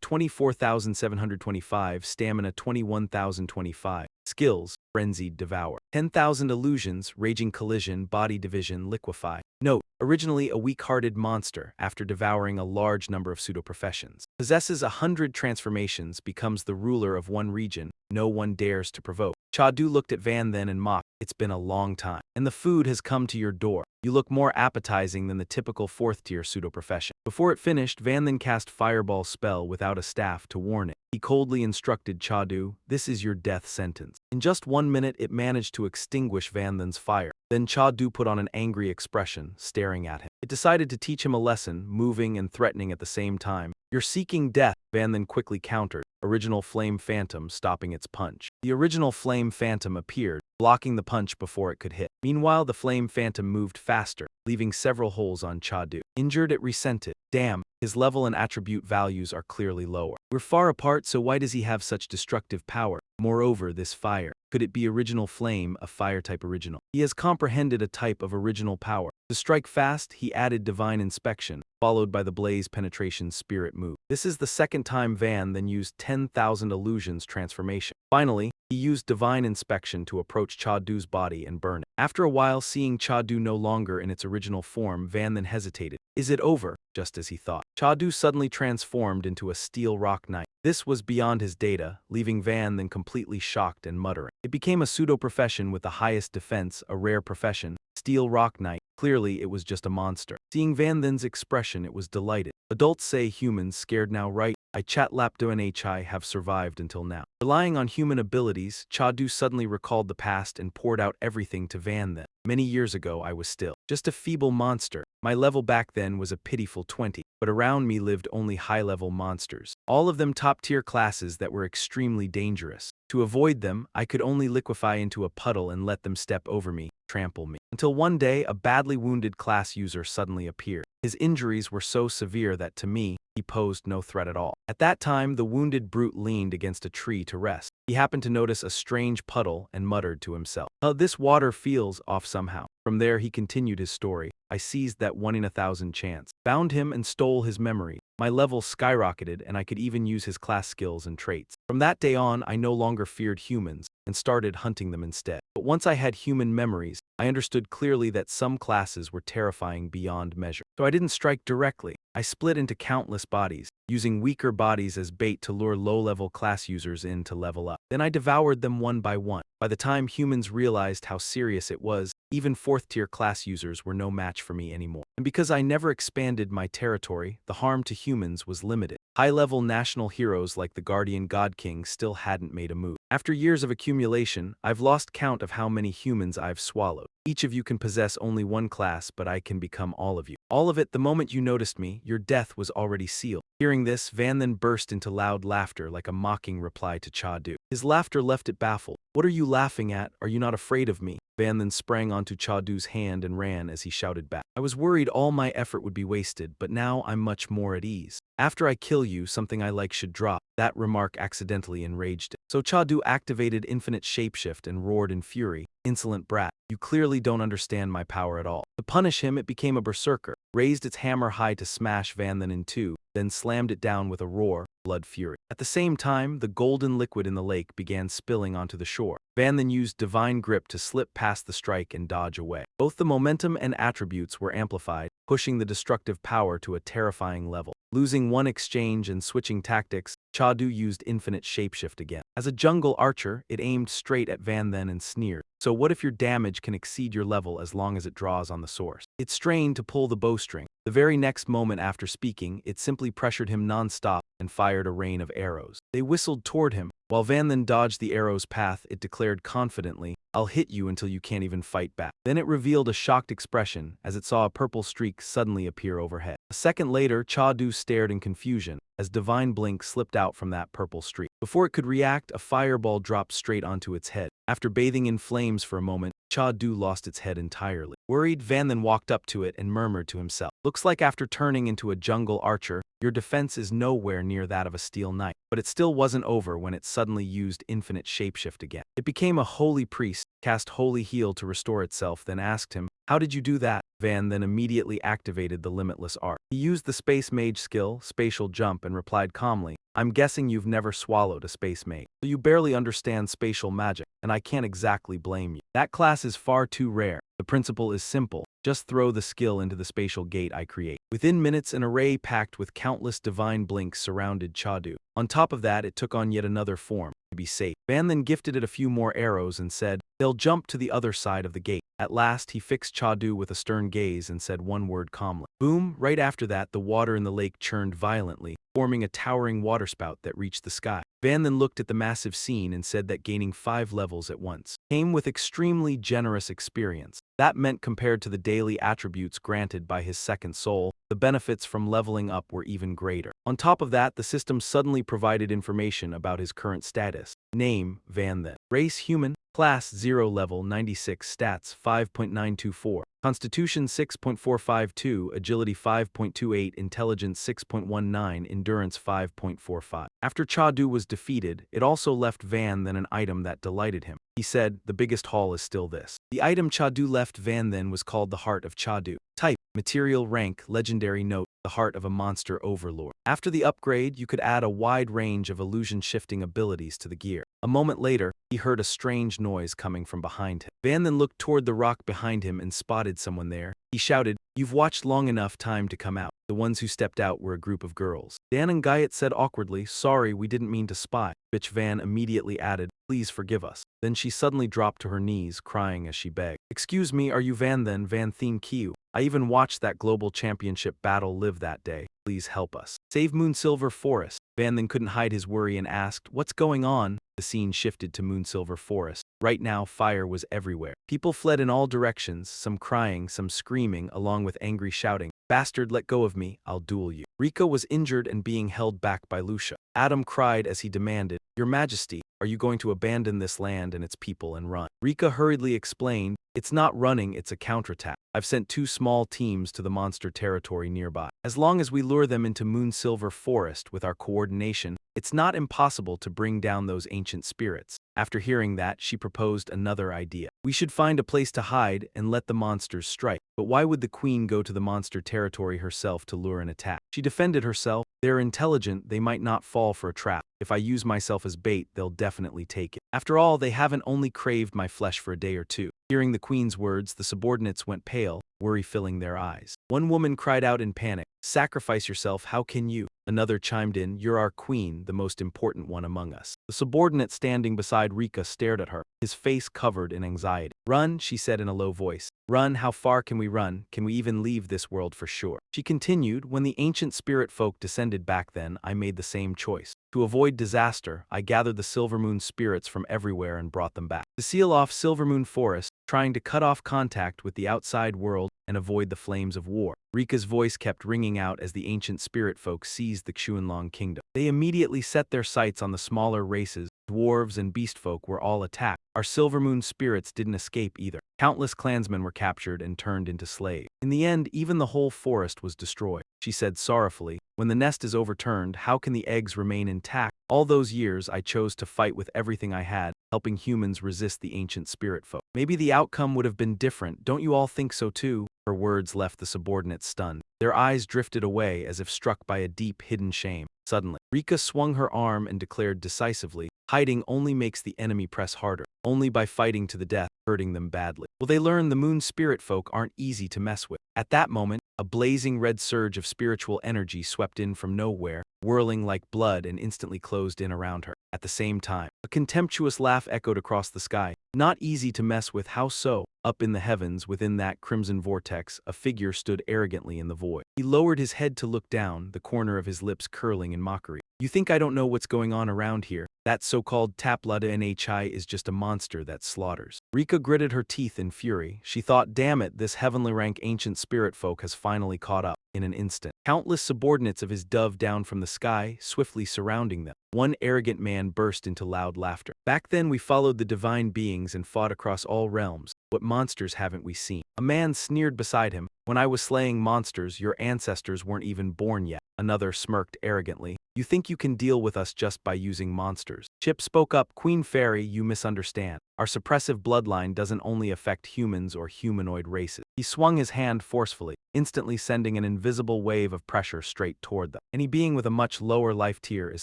24,725, Stamina 21,025. Skills: Frenzied Devour. 10,000 Illusions, Raging Collision, Body Division, Liquefy. Note: originally a weak-hearted monster, after devouring a large number of pseudo-professions. Possesses 100 transformations, becomes the ruler of one region, no one dares to provoke. Chadu looked at Van Then and mocked, "It's been a long time, and the food has come to your door." You look more appetizing than the typical 4th-tier pseudo-profession. Before it finished, Van then cast Fireball spell without a staff to warn it. He coldly instructed Chadu, "This is your death sentence." In just 1 minute, it managed to extinguish Van Then's fire. Then Chadu put on an angry expression, staring at him. It decided to teach him a lesson, moving and threatening at the same time. "You're seeking death," Van then quickly countered, Original Flame Phantom stopping its punch. The Original Flame Phantom appeared, blocking the punch before it could hit. Meanwhile, the Flame Phantom moved faster, leaving several holes on Chadu. Injured, it resented. "Damn, his level and attribute values are clearly lower. We're far apart, so why does he have such destructive power? Moreover, this fire. Could it be Original Flame, a fire-type original? He has comprehended a type of original power. To strike fast, he added Divine Inspection, followed by the Blaze Penetration Spirit move. This is the second time Van then used 10,000 Illusions transformation. Finally, he used Divine Inspection to approach Chadu's body and burn it. After a while, seeing Chadu no longer in its original form, Van then hesitated. Is it over? Just as he thought, Chadu suddenly transformed into a Steel Rock Knight. This was beyond his data, leaving Van then completely shocked and muttering. It became a pseudo-profession with the highest defense, a rare profession, Steel Rock Knight. Clearly, it was just a monster. Seeing Van Then's expression, it was delighted. Adults say humans scared now, right? I chat lapdo and have survived until now. Relying on human abilities, Chadu suddenly recalled the past and poured out everything to Van Then. Many years ago, I was still just a feeble monster. My level back then was a pitiful 20, but around me lived only high-level monsters. All of them top-tier classes that were extremely dangerous. To avoid them, I could only liquefy into a puddle and let them step over me, trample me. Until one day, a badly wounded class user suddenly appeared. His injuries were so severe that, to me, he posed no threat at all. At that time, the wounded brute leaned against a tree to rest. He happened to notice a strange puddle and muttered to himself, this water feels off somehow." From there, he continued his story. "I seized that 1 in 1,000 chance, found him and stole his memory. My level skyrocketed and I could even use his class skills and traits. From that day on, I no longer feared humans and started hunting them instead. But once I had human memories, I understood clearly that some classes were terrifying beyond measure. So I didn't strike directly. I split into countless bodies, using weaker bodies as bait to lure low-level class users in to level up. Then I devoured them one by one. By the time humans realized how serious it was, even 4th-tier class users were no match for me anymore. And because I never expanded my territory, the harm to humans was limited. High-level national heroes like the Guardian God King still hadn't made a move. After years of accumulation, I've lost count of how many humans I've swallowed. Each of you can possess only one class, but I can become all of you. All of it the moment you noticed me, your death was already sealed." Hearing this, Van then burst into loud laughter like a mocking reply to Chadu. His laughter left it baffled. "What are you laughing at? Are you not afraid of me?" Van then sprang onto Chadu's hand and ran as he shouted back. "I was worried all my effort would be wasted, but now I'm much more at ease. After I kill you, something I like should drop." That remark accidentally enraged him. So Chadu activated Infinite Shapeshift and roared in fury, "Insolent brat, you clearly don't understand my power at all." To punish him, it became a berserker, raised its hammer high to smash Van Then in two, then slammed it down with a roar, Blood Fury. At the same time, the golden liquid in the lake began spilling onto the shore. Van then used Divine Grip to slip past the strike and dodge away. Both the momentum and attributes were amplified, pushing the destructive power to a terrifying level. Losing one exchange and switching tactics, Chadu used Infinite Shapeshift again. As a jungle archer, it aimed straight at Van Then and sneered. "So what if your damage can exceed your level as long as it draws on the source?" It strained to pull the bowstring. The very next moment after speaking, it simply pressured him non-stop and fired a rain of arrows. They whistled toward him. While Van then dodged the arrow's path, it declared confidently, "I'll hit you until you can't even fight back." Then it revealed a shocked expression as it saw a purple streak suddenly appear overhead. A second later, Chadu stared in confusion as Divine Blink slipped out from that purple streak. Before it could react, a fireball dropped straight onto its head. After bathing in flames for a moment, Chadu lost its head entirely. Worried, Van then walked up to it and murmured to himself, "Looks like after turning into a jungle archer, your defense is nowhere near that of a steel knight." But it still wasn't over when it suddenly used Infinite Shapeshift again. It became a holy priest, cast Holy Heal to restore itself, then asked him, "How did you do that?" Van then immediately activated the Limitless Art. He used the Space Mage skill, Spatial Jump, and replied calmly, I'm guessing you've never swallowed a space mate, so you barely understand spatial magic, and I can't exactly blame you. That class is far too rare. The principle is simple. Just throw the skill into the spatial gate I create. Within minutes, an array packed with countless divine blinks surrounded Chadu. On top of that, it took on yet another form. To be safe, Van then gifted it a few more arrows and said, "They'll jump to the other side of the gate." At last, he fixed Chadu with a stern gaze and said one word calmly. Boom! Right after that, the water in the lake churned violently, forming a towering waterspout that reached the sky. Van then looked at the massive scene and said that gaining 5 levels at once came with extremely generous experience. That meant compared to the daily attributes granted by his second soul, the benefits from leveling up were even greater. On top of that, the system suddenly provided information about his current status. Name, Van then. Race, human. Class 0, level 96, stats 5.924, Constitution 6.452, Agility 5.28, Intelligence 6.19, Endurance 5.45. After Chadu was defeated, it also left Van then an item that delighted him. He said, "The biggest haul is still this." The item Chadu left Van then was called the Heart of Chadu. Type, material rank, legendary note, the heart of a monster overlord. After the upgrade, you could add a wide range of illusion-shifting abilities to the gear. A moment later, he heard a strange noise coming from behind him. Van then looked toward the rock behind him and spotted someone there. He shouted, "You've watched long enough, time to come out." The ones who stepped out were a group of girls. Dan and Guyot said awkwardly, "Sorry, we didn't mean to spy." Bitch Van immediately added, "Please forgive us." Then she suddenly dropped to her knees, crying as she begged. "Excuse me, are you Van then, Van Thien Kiu? I even watched that global championship battle live that day. Please help us. Save Moonsilver Forest." Van then couldn't hide his worry and asked, "What's going on?" The scene shifted to Moonsilver Forest. Right now, fire was everywhere. People fled in all directions, some crying, some screaming, along with angry shouting. "Bastard, let go of me, I'll duel you." Rika was injured and being held back by Lucia. Adam cried as he demanded, "Your Majesty, are you going to abandon this land and its people and run?" Rika hurriedly explained, "It's not running, it's a counterattack. I've sent 2 small teams to the monster territory nearby. As long as we lure them into Moonsilver Forest with our coordination, it's not impossible to bring down those ancient spirits." After hearing that, she proposed another idea. "We should find a place to hide and let the monsters strike." But why would the queen go to the monster territory herself to lure an attack? She defended herself. "They're intelligent, they might not fall for a trap. If I use myself as bait, they'll definitely take it. After all, they haven't only craved my flesh for a day or two." Hearing the queen's words, the subordinates went pale, worry filling their eyes. One woman cried out in panic, "Sacrifice yourself, how can you?" Another chimed in, "You're our queen, the most important one among us." The subordinate standing beside Rika stared at her, his face covered in anxiety. "Run," she said in a low voice. "Run, how far can we run? Can we even leave this world for sure?" She continued, "When the ancient spirit folk descended back then, I made the same choice. To avoid disaster, I gathered the Silvermoon spirits from everywhere and brought them back. To seal off Silvermoon Forest, trying to cut off contact with the outside world and avoid the flames of war." Rika's voice kept ringing out as the ancient spirit folk seized the Xuanlong kingdom. They immediately set their sights on the smaller races. Dwarves and beastfolk were all attacked. Our Silvermoon spirits didn't escape either. Countless clansmen were captured and turned into slaves. In the end, even the whole forest was destroyed. She said sorrowfully, "When the nest is overturned, how can the eggs remain intact? All those years, I chose to fight with everything I had, helping humans resist the ancient spirit folk. Maybe the outcome would have been different, don't you all think so too?" Her words left the subordinates stunned. Their eyes drifted away as if struck by a deep, hidden shame. Suddenly, Rika swung her arm and declared decisively, "Hiding only makes the enemy press harder. Only by fighting to the death, hurting them badly. Will they learn the moon spirit folk aren't easy to mess with." At that moment, a blazing red surge of spiritual energy swept in from nowhere, whirling like blood and instantly closed in around her. At the same time, a contemptuous laugh echoed across the sky. "Not easy to mess with, how so?" Up in the heavens, within that crimson vortex, a figure stood arrogantly in the void. He lowered his head to look down, the corner of his lips curling in mockery. "You think I don't know what's going on around here? That so-called Taplada Nhi is just a monster that slaughters." Rika gritted her teeth in fury. She thought, damn it, this heavenly rank ancient spirit folk has finally caught up. In an instant, countless subordinates of his dove down from the sky, swiftly surrounding them. One arrogant man burst into loud laughter. "Back then we followed the divine beings and fought across all realms. What monsters haven't we seen?" A man sneered beside him, "When I was slaying monsters, your ancestors weren't even born yet." Another smirked arrogantly. You think you can deal with us just by using monsters. Chip spoke up, Queen Fairy, you misunderstand. Our suppressive bloodline doesn't only affect humans or humanoid races. He swung his hand forcefully, instantly sending an invisible wave of pressure straight toward them. Any being with a much lower life tier is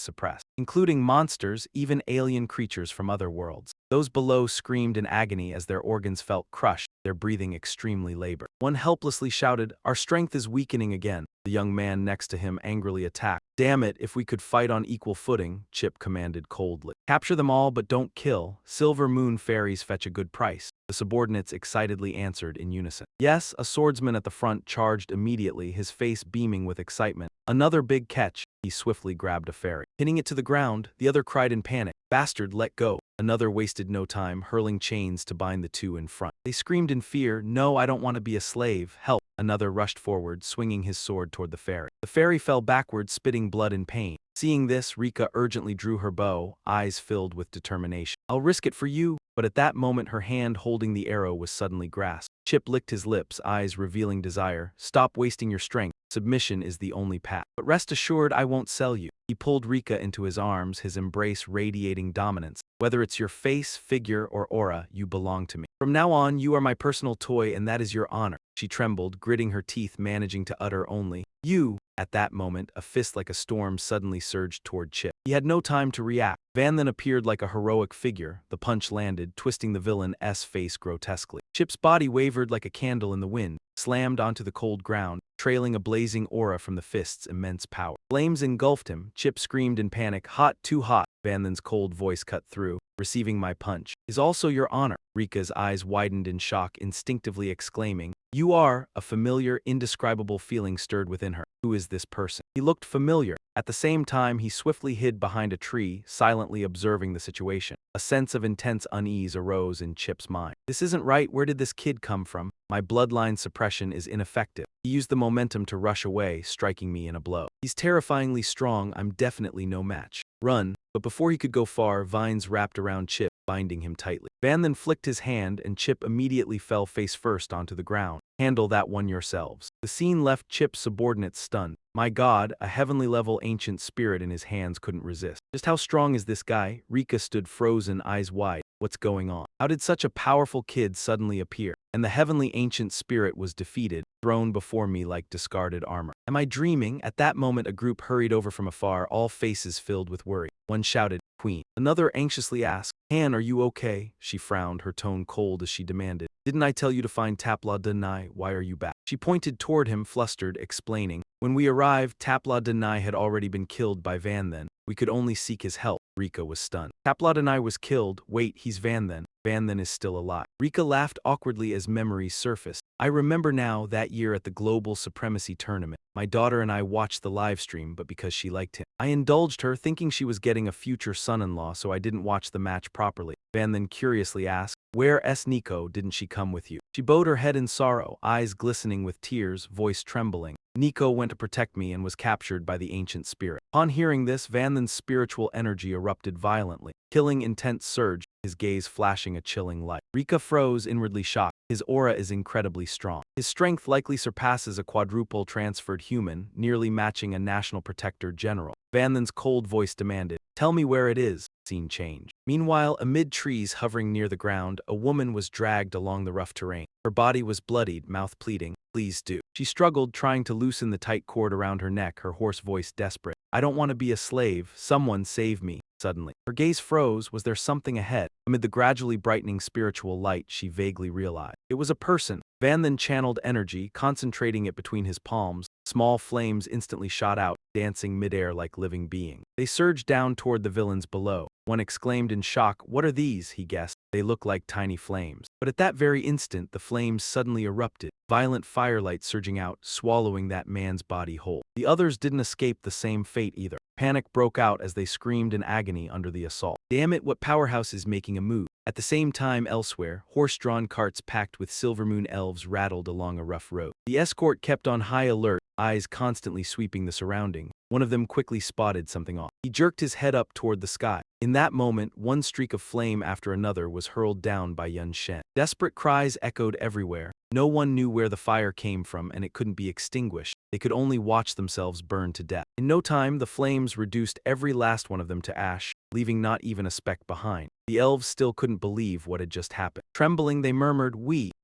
suppressed, including monsters, even alien creatures from other worlds. Those below screamed in agony as their organs felt crushed, their breathing extremely labored. One helplessly shouted, our strength is weakening again. The young man next to him angrily attacked. Damn it, if we could fight on equal footing, Chip commanded coldly. Capture them all but don't kill. Silver Moon fairies fetch a good price. The subordinates excitedly answered in unison. Yes, a swordsman at the front charged immediately, his face beaming with excitement. Another big catch. He swiftly grabbed a fairy. Pinning it to the ground, the other cried in panic, Bastard, let go. Another wasted no time, hurling chains to bind the two in front. They screamed in fear, No, I don't want to be a slave, help. Another rushed forward, swinging his sword toward the fairy. The fairy fell backward, spitting blood in pain. Seeing this, Rika urgently drew her bow, eyes filled with determination. I'll risk it for you. But at that moment her hand holding the arrow was suddenly grasped. Chip licked his lips, eyes revealing desire. Stop wasting your strength. Submission is the only path. But rest assured I won't sell you. He pulled Rika into his arms, his embrace radiating dominance. Whether it's your face, figure, or aura, you belong to me. From now on, you are my personal toy and that is your honor. She trembled, gritting her teeth, managing to utter only, You. At that moment, a fist like a storm suddenly surged toward Chip. He had no time to react. Van then appeared like a heroic figure. The punch landed, twisting the villain's face grotesquely. Chip's body wavered like a candle in the wind, slammed onto the cold ground, trailing a blazing aura from the fist's immense power. Flames engulfed him. Chip screamed in panic, Hot, too hot. Van Then's cold voice cut through. Receiving my punch is also your honor. Rika's eyes widened in shock, instinctively exclaiming, You are. A familiar, indescribable feeling stirred within her. Who is this person? He looked familiar. At the same time, he swiftly hid behind a tree, silently observing the situation. A sense of intense unease arose in Chip's mind. This isn't right. Where did this kid come from? My bloodline suppression is ineffective. He used the momentum to rush away, striking me in a blow. He's terrifyingly strong. I'm definitely no match. Run. But before he could go far, vines wrapped around Chip, binding him tightly. Van then flicked his hand and Chip immediately fell face first onto the ground. Handle that one yourselves. The scene left Chip's subordinates stunned. My God, a heavenly-level ancient spirit in his hands couldn't resist. Just how strong is this guy? Rika stood frozen, eyes wide. What's going on? How did such a powerful kid suddenly appear? And the heavenly ancient spirit was defeated, thrown before me like discarded armor. Am I dreaming? At that moment a group hurried over from afar, all faces filled with worry. One shouted, Queen. Another anxiously asked, Han, are you okay? She frowned, her tone cold as she demanded, Didn't I tell you to find Tapla Denai? Why are you back? She pointed toward him, flustered, explaining, When we arrived, Tapla Denai had already been killed by Van Then. We could only seek his help. Rika was stunned. Tapla Denai was killed. Wait, he's Van Then. Van Then is still alive. Rika laughed awkwardly as memories surfaced. I remember now, that year at the Global Supremacy Tournament. My daughter and I watched the live stream, but because she liked him. I indulged her, thinking she was getting a future son-in-law, so I didn't watch the match properly. Van then curiously asked, Where's Nico? Didn't she come with you? She bowed her head in sorrow, eyes glistening with tears, voice trembling. Nico went to protect me and was captured by the ancient spirit. Upon hearing this, Van Then's spiritual energy erupted violently. Killing intense surge, his gaze flashing a chilling light. Rika froze, inwardly shocked. His aura is incredibly strong. His strength likely surpasses a quadruple transferred human, nearly matching a national protector general. Van Then's cold voice demanded, Tell me where it is. Scene change. Meanwhile, amid trees hovering near the ground, a woman was dragged along the rough terrain. Her body was bloodied, mouth pleading, Please do. She struggled, trying to loosen the tight cord around her neck, her hoarse voice desperate. I don't want to be a slave. Someone save me. Suddenly, her gaze froze. Was there something ahead? Amid the gradually brightening spiritual light, she vaguely realized. It was a person. Van then channeled energy, concentrating it between his palms. Small flames instantly shot out, dancing midair like living beings. They surged down toward the villains below. One exclaimed in shock, What are these? He guessed. They look like tiny flames. But at that very instant, the flames suddenly erupted, violent firelight surging out, swallowing that man's body whole. The others didn't escape the same fate either. Panic broke out as they screamed in agony under the assault. Damn it, what powerhouse is making a move? At the same time elsewhere, horse-drawn carts packed with Silvermoon elves rattled along a rough road. The escort kept on high alert, eyes constantly sweeping the surrounding. One of them quickly spotted something off. He jerked his head up toward the sky. In that moment, one streak of flame after another was hurled down by Yun Shen. Desperate cries echoed everywhere. No one knew where the fire came from and it couldn't be extinguished. They could only watch themselves burn to death. In no time, the flames reduced every last one of them to ash, leaving not even a speck behind. The elves still couldn't believe what had just happened. Trembling, they murmured,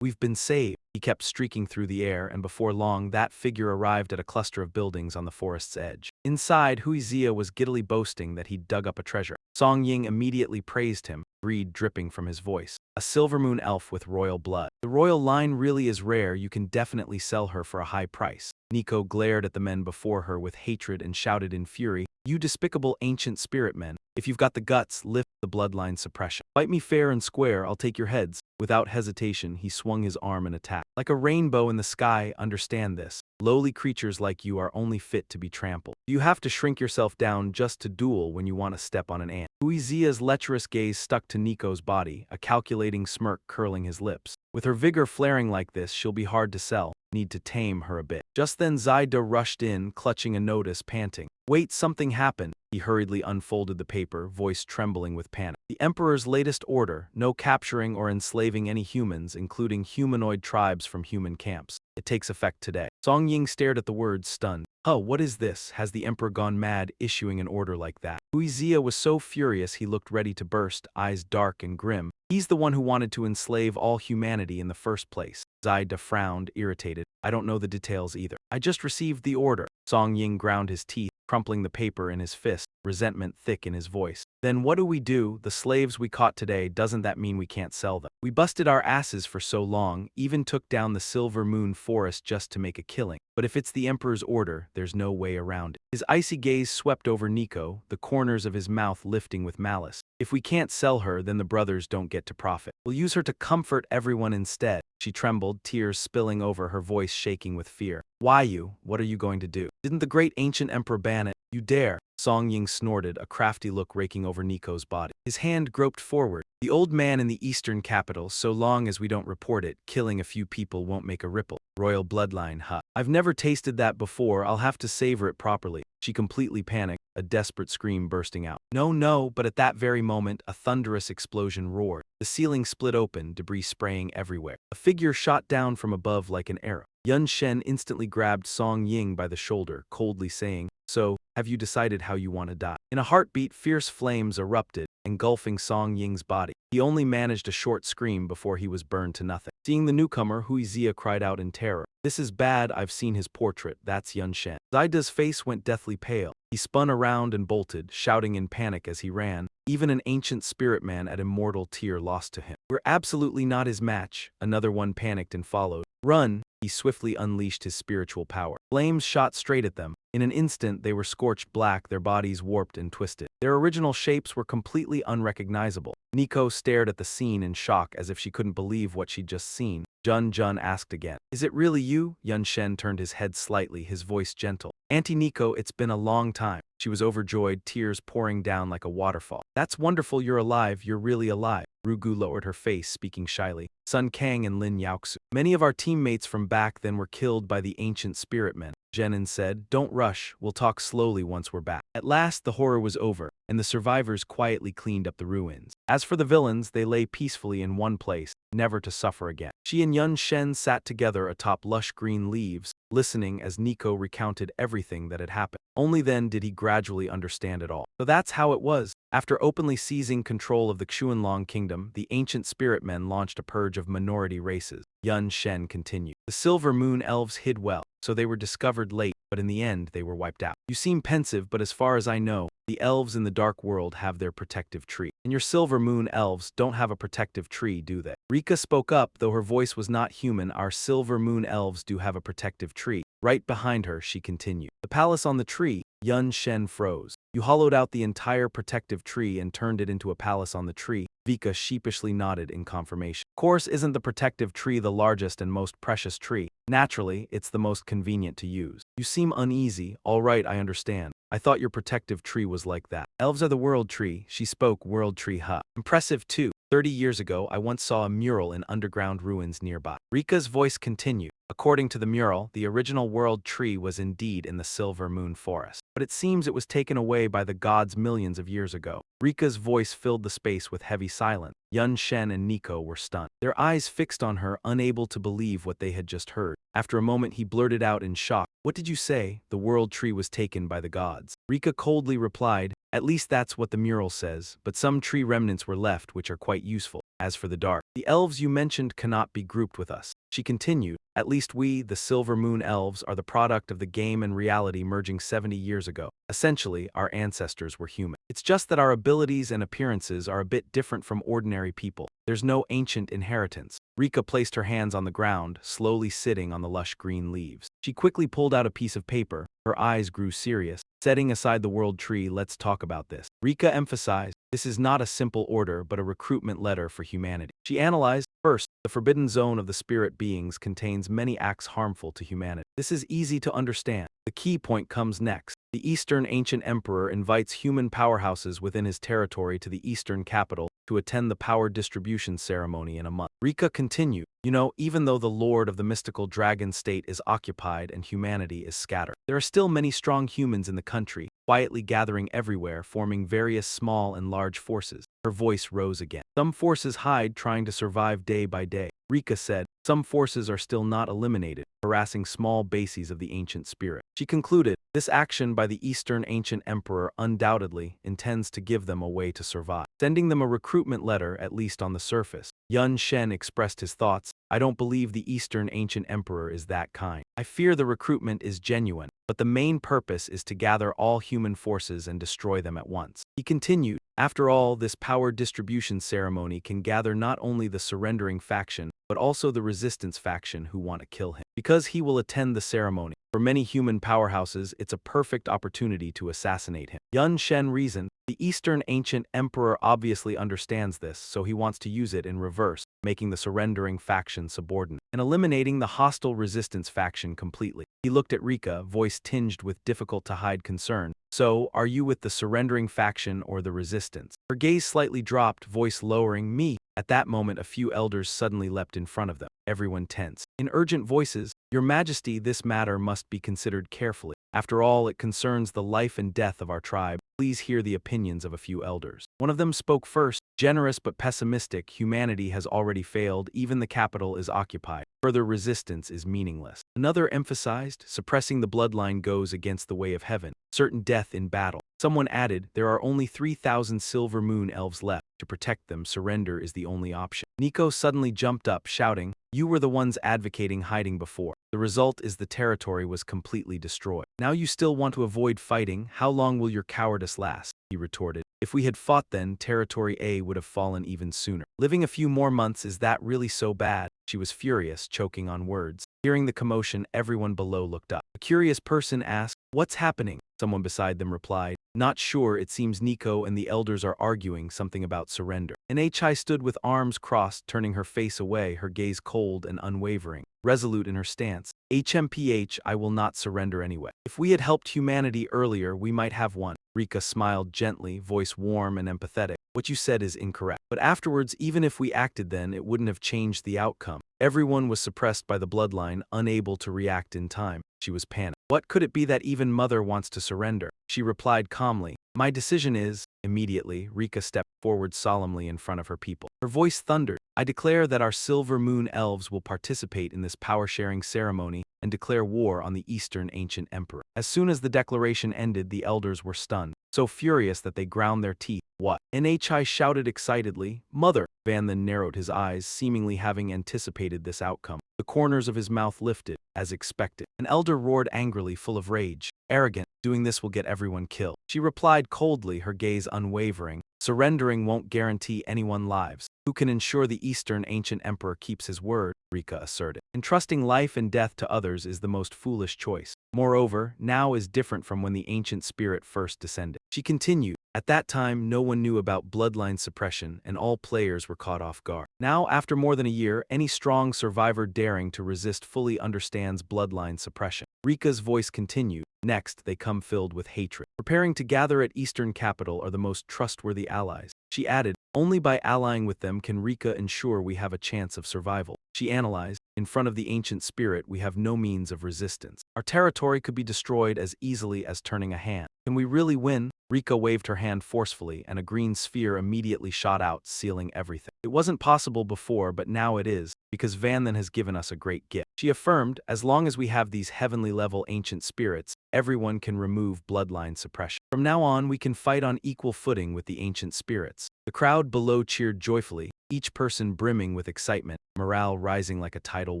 We've been saved." He kept streaking through the air, and before long, that figure arrived at a cluster of buildings on the forest's edge. Inside, Huizia was giddily boasting that he'd dug up a treasure. Song Ying immediately praised him, greed dripping from his voice. "A silver moon elf with royal blood. The royal line really is rare. You can definitely sell her for a high price." Nico glared at the men before her with hatred and shouted in fury, "You despicable ancient spirit men. If you've got the guts, lift the bloodline suppression. Fight me fair and square, I'll take your heads." Without hesitation, he swung his arm and attacked. "Like a rainbow in the sky, understand this. Lowly creatures like you are only fit to be trampled. You have to shrink yourself down just to duel when you want to step on an ant." Huizia's lecherous gaze stuck to Nico's body, a calculating smirk curling his lips. With her vigor flaring like this, she'll be hard to sell. Need to tame her a bit. Just then Zaida rushed in, clutching a notice, panting. "Wait, something happened." He hurriedly unfolded the paper, voice trembling with panic. "The Emperor's latest order, no capturing or enslaving any humans, including humanoid tribes from human camps. It takes effect today." Song Ying stared at the words, stunned. "Huh, what is this? Has the Emperor gone mad issuing an order like that?" Huizia was so furious he looked ready to burst, eyes dark and grim. "He's the one who wanted to enslave all humanity in the first place." Zaida frowned, irritated. "I don't know the details either. I just received the order." Song Ying ground his teeth, crumpling the paper in his fist, resentment thick in his voice. "Then what do we do? The slaves we caught today, doesn't that mean we can't sell them? We busted our asses for so long, even took down the Silver Moon Forest just to make a killing. But if it's the Emperor's order, there's no way around it." His icy gaze swept over Nico, the corners of his mouth lifting with malice. "If we can't sell her, then the brothers don't get to profit. We'll use her to comfort everyone instead." She trembled, tears spilling over, her voice shaking with fear. "Why you? What are you going to do? Didn't the great ancient emperor ban it? You dare?" Song Ying snorted, a crafty look raking over Nico's body. His hand groped forward. "The old man in the eastern capital, so long as we don't report it, killing a few people won't make a ripple. Royal bloodline, huh? I've never tasted that before, I'll have to savor it properly." She completely panicked, a desperate scream bursting out. No, but at that very moment, a thunderous explosion roared. The ceiling split open, debris spraying everywhere. A figure shot down from above like an arrow. Yun Shen instantly grabbed Song Ying by the shoulder, coldly saying, "So, have you decided how you want to die?" In a heartbeat, fierce flames erupted, engulfing Song Ying's body. He only managed a short scream before he was burned to nothing. Seeing the newcomer, Huizia cried out in terror. "This is bad, I've seen his portrait, that's Yun Shen." Zaida's face went deathly pale. He spun around and bolted, shouting in panic as he ran. Even an ancient spirit man at immortal tier lost to him. "We're absolutely not his match." Another one panicked and followed. "Run!" He swiftly unleashed his spiritual power. Flames shot straight at them. In an instant, they were scorched black, their bodies warped and twisted. Their original shapes were completely unrecognizable. Nico stared at the scene in shock as if she couldn't believe what she'd just seen. Jun asked again. "Is it really you?" Yun Shen turned his head slightly, his voice gentle. "Auntie Nico, it's been a long time." She was overjoyed, tears pouring down like a waterfall. "That's wonderful, you're alive, you're really alive." Rugu lowered her face, speaking shyly. "Sun Kang and Lin Yaoxu. Many of our teammates from back then were killed by the ancient spirit men." Jenin said, "Don't rush, we'll talk slowly once we're back." At last the horror was over, and the survivors quietly cleaned up the ruins. As for the villains, they lay peacefully in one place, never to suffer again. She and Yun Shen sat together atop lush green leaves, listening as Nico recounted everything that had happened. Only then did he gradually understand it all. So that's how it was. After openly seizing control of the Xuanlong kingdom, the ancient spirit men launched a purge of minority races. Yun Shen continued. "The Silver Moon elves hid well, so they were discovered late, but in the end they were wiped out. You seem pensive, but as far as I know, the elves in the Dark World have their protective tree. And your Silver Moon elves don't have a protective tree, do they?" Rika spoke up, though her voice was not human. "Our Silver Moon elves do have a protective tree." Right behind her, she continued. "The palace on the tree." Yun Shen froze. "You hollowed out the entire protective tree and turned it into a palace on the tree?" Vika sheepishly nodded in confirmation. "Of course, isn't the protective tree the largest and most precious tree? Naturally, it's the most convenient to use." "You seem uneasy." "All right, I understand. I thought your protective tree was like that." "Elves are the world tree," she spoke. "World tree, huh? Impressive too. 30 years ago, I once saw a mural in underground ruins nearby." Rika's voice continued. According to the mural, the original world tree was indeed in the Silver Moon Forest. but it seems it was taken away by the gods millions of years ago. Rika's voice filled the space with heavy silence. Yun Shen and Nico were stunned, their eyes fixed on her, unable to believe what they had just heard. After a moment he blurted out in shock, "What did you say? The world tree was taken by the gods." Rika coldly replied, "At least that's what the mural says, but some tree remnants were left which are quite useful. As for the dark, the elves you mentioned cannot be grouped with us." She continued, "At least we, the Silver Moon Elves, are the product of the game and reality merging 70 years ago. Essentially, our ancestors were human. It's just that our abilities and appearances are a bit different from ordinary people. There's no ancient inheritance." Rika placed her hands on the ground, slowly sitting on the lush green leaves. She quickly pulled out a piece of paper. Her eyes grew serious. "Setting aside the world tree, let's talk about this." Rika emphasized, "This is not a simple order but a recruitment letter for humanity." She analyzed, "First, the forbidden zone of the spirit beings contains many acts harmful to humanity. This is easy to understand. The key point comes next. The Eastern Ancient Emperor invites human powerhouses within his territory to the Eastern capital to attend the power distribution ceremony in a month." Rika continued, "You know, even though the Lord of the mystical dragon state is occupied and humanity is scattered, there are still many strong humans in the country, quietly gathering everywhere, forming various small and large forces." Her voice rose again. "Some forces hide, trying to survive day by day." Rika said, "Some forces are still not eliminated, harassing small bases of the ancient spirit." She concluded, "This action by the Eastern Ancient Emperor undoubtedly intends to give them a way to survive, sending them a recruitment letter at least on the surface." Yun Shen expressed his thoughts, "I don't believe the Eastern Ancient Emperor is that kind. I fear the recruitment is genuine, but the main purpose is to gather all human forces and destroy them at once." He continued, "After all, this power distribution ceremony can gather not only the surrendering faction, but also the resistance faction who want to kill him. Because he will attend the ceremony, for many human powerhouses, it's a perfect opportunity to assassinate him." Yun Shen reasoned, "The Eastern Ancient Emperor obviously understands this, so he wants to use it in reverse, making the surrendering faction subordinate, and eliminating the hostile resistance faction completely." He looked at Rika, voice tinged with difficult-to-hide concern. "So, are you with the surrendering faction or the resistance?" Her gaze slightly dropped, voice lowering, "Me." At that moment a few elders suddenly leapt in front of them. Everyone tensed. In urgent voices, "Your Majesty, this matter must be considered carefully. After all, it concerns the life and death of our tribe. Please hear the opinions of a few elders." One of them spoke first, "Generous but pessimistic, humanity has already failed, even the capital is occupied. Further resistance is meaningless." Another emphasized, "Suppressing the bloodline goes against the way of heaven. Certain death in battle." Someone added, "There are only 3,000 Silver Moon Elves left. To protect them, surrender is the only option." Nico suddenly jumped up, shouting, "You were the ones advocating hiding before. The result is the territory was completely destroyed. Now you still want to avoid fighting? How long will your cowardice last?" He retorted, "If we had fought then, Territory A would have fallen even sooner. Living a few more months, is that really so bad?" She was furious, choking on words. Hearing the commotion, everyone below looked up. A curious person asked, "What's happening?" Someone beside them replied, "Not sure, it seems Nico and the elders are arguing something about surrender." And Hai stood with arms crossed, turning her face away, her gaze cold and unwavering, resolute in her stance. "HMPH, I will not surrender anyway. If we had helped humanity earlier, we might have won." Rika smiled gently, voice warm and empathetic. "What you said is incorrect. But afterwards, even if we acted then, it wouldn't have changed the outcome. Everyone was suppressed by the bloodline, unable to react in time." She was panicked. "What could it be that even Mother wants to surrender?" She replied calmly, "My decision is..." Immediately, Rika stepped forward solemnly in front of her people. Her voice thundered, "I declare that our Silver Moon Elves will participate in this power-sharing ceremony and declare war on the Eastern Ancient Emperor." As soon as the declaration ended, the elders were stunned, so furious that they ground their teeth. "What?" Nhai shouted excitedly, "Mother!" Van then narrowed his eyes, seemingly having anticipated this outcome. The corners of his mouth lifted, as expected. An elder roared angrily, full of rage, "Arrogant! Doing this will get everyone killed." She replied coldly, her gaze unwavering, "Surrendering won't guarantee anyone lives. Who can ensure the Eastern Ancient Emperor keeps his word?" Rika asserted. "Entrusting life and death to others is the most foolish choice. Moreover, now is different from when the ancient spirit first descended." She continued, "At that time, no one knew about bloodline suppression and all players were caught off guard. Now, after more than a year, any strong survivor daring to resist fully understands bloodline suppression." Rika's voice continued, "Next, they come filled with hatred. Preparing to gather at Eastern Capital are the most trustworthy allies." She added, "Only by allying with them can Rika ensure we have a chance of survival." She analyzed, In front of the ancient spirit, we have no means of resistance. Our territory could be destroyed as easily as turning a hand. Can we really win? Rika waved her hand forcefully, and a green sphere immediately shot out, sealing everything. It wasn't possible before, but now it is, because Vanden has given us a great gift. She affirmed, as long as we have these heavenly-level ancient spirits, everyone can remove bloodline suppression. From now on, we can fight on equal footing with the ancient spirits. The crowd below cheered joyfully, each person brimming with excitement, morale rising like a tidal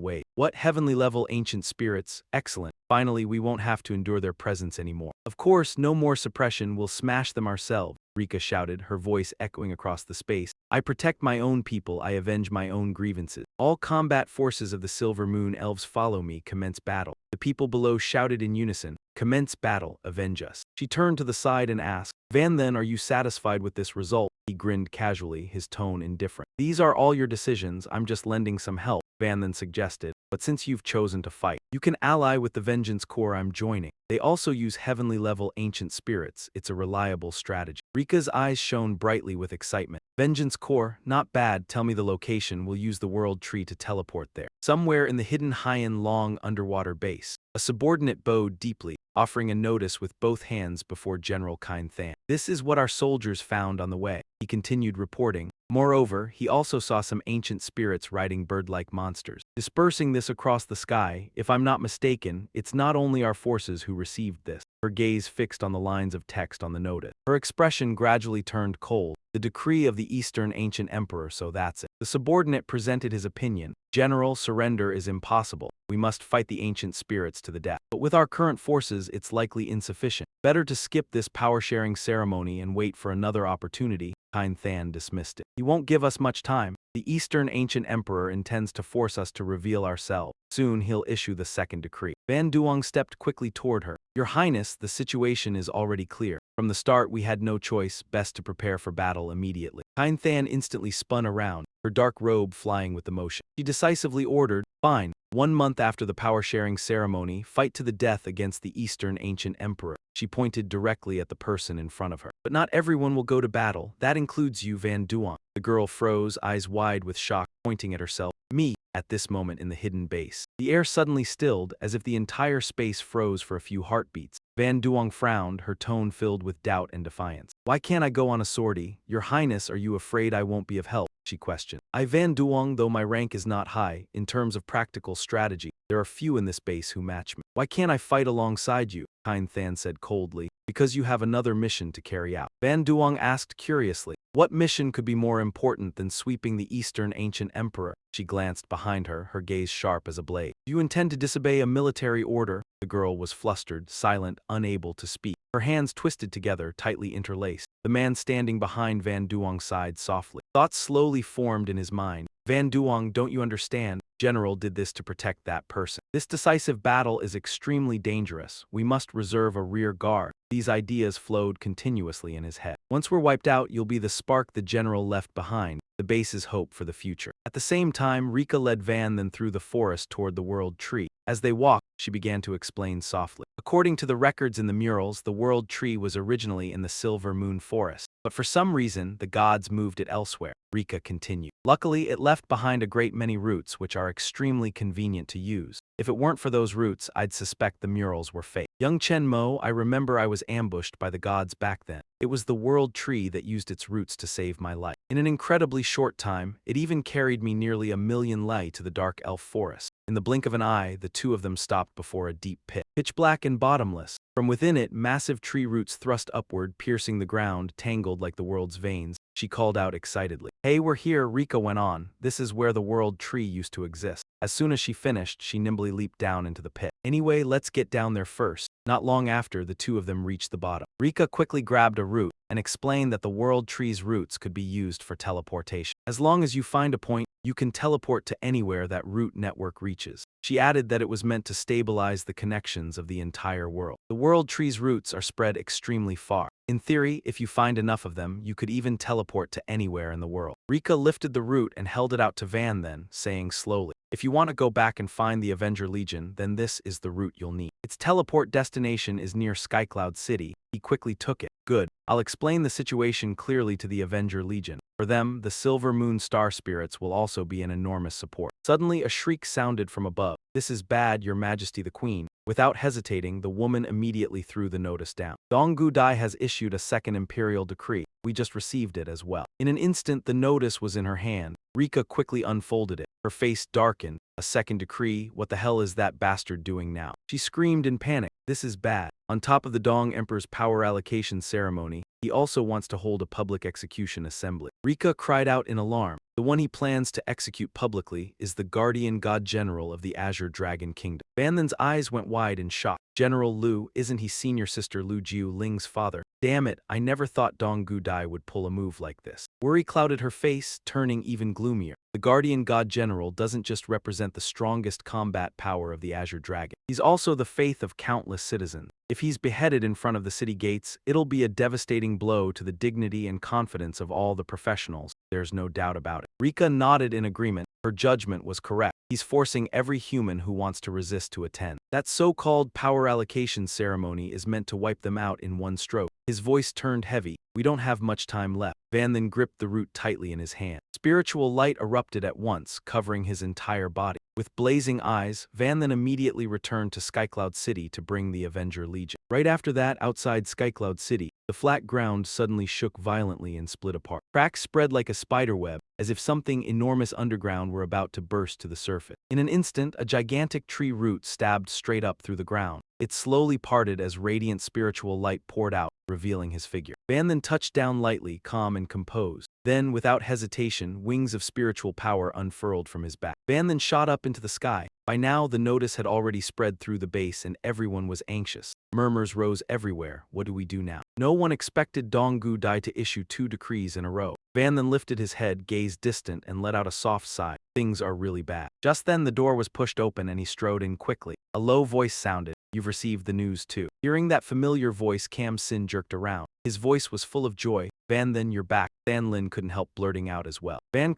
wave. What heavenly-level ancient spirits? Excellent. Finally, we won't have to endure their presence anymore. Of course, no more suppression. We'll smash them ourselves, Rika shouted, her voice echoing across the space. I protect my own people, I avenge my own grievances. All combat forces of the Silver Moon Elves follow me, commence battle. The people below shouted in unison, commence battle, avenge us. She turned to the side and asked, Vanden, are you satisfied with this result? He grinned casually, his tone indifferent. These are all your decisions, I'm just lending some help, Vanden suggested. But since you've chosen to fight, you can ally with the Vengeance Corps I'm joining. They also use heavenly-level ancient spirits. It's a reliable strategy. Rika's eyes shone brightly with excitement. Vengeance Corps, not bad. Tell me the location. We'll use the World Tree to teleport there. Somewhere in the hidden Haiyan Long underwater base. A subordinate bowed deeply, offering a notice with both hands before General Kind Than. This is what our soldiers found on the way. He continued reporting. Moreover, he also saw some ancient spirits riding bird-like monsters. Dispersing this across the sky, if I'm not mistaken, it's not only our forces who received this. Her gaze fixed on the lines of text on the notice. Her expression gradually turned cold. The decree of the Eastern Ancient Emperor, so that's it. The subordinate presented his opinion. General, surrender is impossible. We must fight the ancient spirits to the death. But with our current forces, it's likely insufficient. Better to skip this power-sharing ceremony and wait for another opportunity. Kind Than dismissed it. He won't give us much time. The Eastern Ancient Emperor intends to force us to reveal ourselves. Soon he'll issue the second decree. Van Duong stepped quickly toward her. Your Highness, the situation is already clear. From the start, we had no choice, best to prepare for battle immediately. Kind Than instantly spun around, her dark robe flying with emotion. She decisively ordered, fine. 1 month after the power-sharing ceremony, fight to the death against the Eastern Ancient Emperor. She pointed directly at the person in front of her. But not everyone will go to battle. That includes you, Van Duong. The girl froze, eyes wide with shock, pointing at herself. Me. At this moment in the hidden base, the air suddenly stilled, as if the entire space froze for a few heartbeats. Van Duong frowned, her tone filled with doubt and defiance. Why can't I go on a sortie? Your Highness, are you afraid I won't be of help? She questioned. I Van Duong, though my rank is not high, in terms of practical strategy, there are few in this base who match me. Why can't I fight alongside you? Kind Than said coldly. Because you have another mission to carry out. Van Duong asked curiously. What mission could be more important than sweeping the Eastern Ancient Emperor? She glanced behind her, her gaze sharp as a blade. Do you intend to disobey a military order? The girl was flustered, silent, unable to speak. Her hands twisted together, tightly interlaced. The man standing behind Van Duong sighed softly. Thoughts slowly formed in his mind. Van Duong, don't you understand? General did this to protect that person. This decisive battle is extremely dangerous. We must reserve a rear guard. These ideas flowed continuously in his head. Once we're wiped out, you'll be the spark the general left behind, the base's hope for the future. At the same time, Rika led Van through the forest toward the World Tree. As they walked, she began to explain softly. According to the records in the murals, the World Tree was originally in the Silver Moon Forest. But for some reason, the gods moved it elsewhere. Rika continued. Luckily, it left behind a great many roots, which are extremely convenient to use. If it weren't for those roots, I'd suspect the murals were fake. Young Chen Mo, I remember I was ambushed by the gods back then. It was the World Tree that used its roots to save my life. In an incredibly short time, it even carried me nearly 1,000,000 li to the Dark Elf Forest. In the blink of an eye, the two of them stopped before a deep pit, pitch black and bottomless. From within it, massive tree roots thrust upward, piercing the ground, tangled like the world's veins. She called out excitedly. Hey, we're here, Rika went on. This is where the World Tree used to exist. As soon as she finished, she nimbly leaped down into the pit. Anyway, let's get down there first. Not long after, the two of them reached the bottom. Rika quickly grabbed a root and explained that the World Tree's roots could be used for teleportation. As long as you find a point, you can teleport to anywhere that root network reaches. She added that it was meant to stabilize the connections of the entire world. The World Tree's roots are spread extremely far. In theory, if you find enough of them, you could even teleport to anywhere in the world. Rika lifted the root and held it out to Van, saying slowly, If you want to go back and find the Avenger Legion, then this is the route you'll need. Its teleport destination is near Skycloud City. He quickly took it. Good. I'll explain the situation clearly to the Avenger Legion. For them, the Silver Moon Star Spirits will also be an enormous support. Suddenly, a shriek sounded from above. "This is bad, Your Majesty the Queen." Without hesitating, the woman immediately threw the notice down. Dong Gudai has issued a second imperial decree. We just received it as well. In an instant, the notice was in her hand. Rika quickly unfolded it. Her face darkened. A second decree? What the hell is that bastard doing now? She screamed in panic. This is bad. On top of the Dong Emperor's power allocation ceremony, he also wants to hold a public execution assembly. Rika cried out in alarm. The one he plans to execute publicly is the guardian god general of the Azure Dragon Kingdom. Van Lin's eyes went wide in shock. General Lu, isn't he senior sister Lu Jiu Ling's father? Damn it, I never thought Dong Gudai would pull a move like this. Worry clouded her face, turning even gloomier. The guardian god general doesn't just represent the strongest combat power of the Azure Dragon. He's also the faith of countless citizens. If he's beheaded in front of the city gates, it'll be a devastating blow to the dignity and confidence of all the professionals. There's no doubt about it. Rika nodded in agreement. Her judgment was correct. He's forcing every human who wants to resist to attend. That so-called power allocation ceremony is meant to wipe them out in one stroke. His voice turned heavy. We don't have much time left. Van then gripped the root tightly in his hand. Spiritual light erupted at once, covering his entire body. With blazing eyes, Van then immediately returned to Skycloud City to bring the Avenger Legion. Right after that, outside Skycloud City, the flat ground suddenly shook violently and split apart. Cracks spread like a spiderweb, as if something enormous underground were about to burst to the surface. In an instant, a gigantic tree root stabbed straight up through the ground. It slowly parted as radiant spiritual light poured out, revealing his figure. Van then touched down lightly, calm and composed. Then, without hesitation, wings of spiritual power unfurled from his back. Van then shot up into the sky. By now, the notice had already spread through the base and everyone was anxious. Murmurs rose everywhere. What do we do now? No one expected Dong Gudai to issue 2 decrees in a row. Van then lifted his head, gazed distant, and let out a soft sigh. Things are really bad. Just then, the door was pushed open and he strode in quickly. A low voice sounded. You've received the news too. Hearing that familiar voice, Cam Sin jerked around. His voice was full of joy. Van then, you're back. Van Lin couldn't help blurting out as well. Van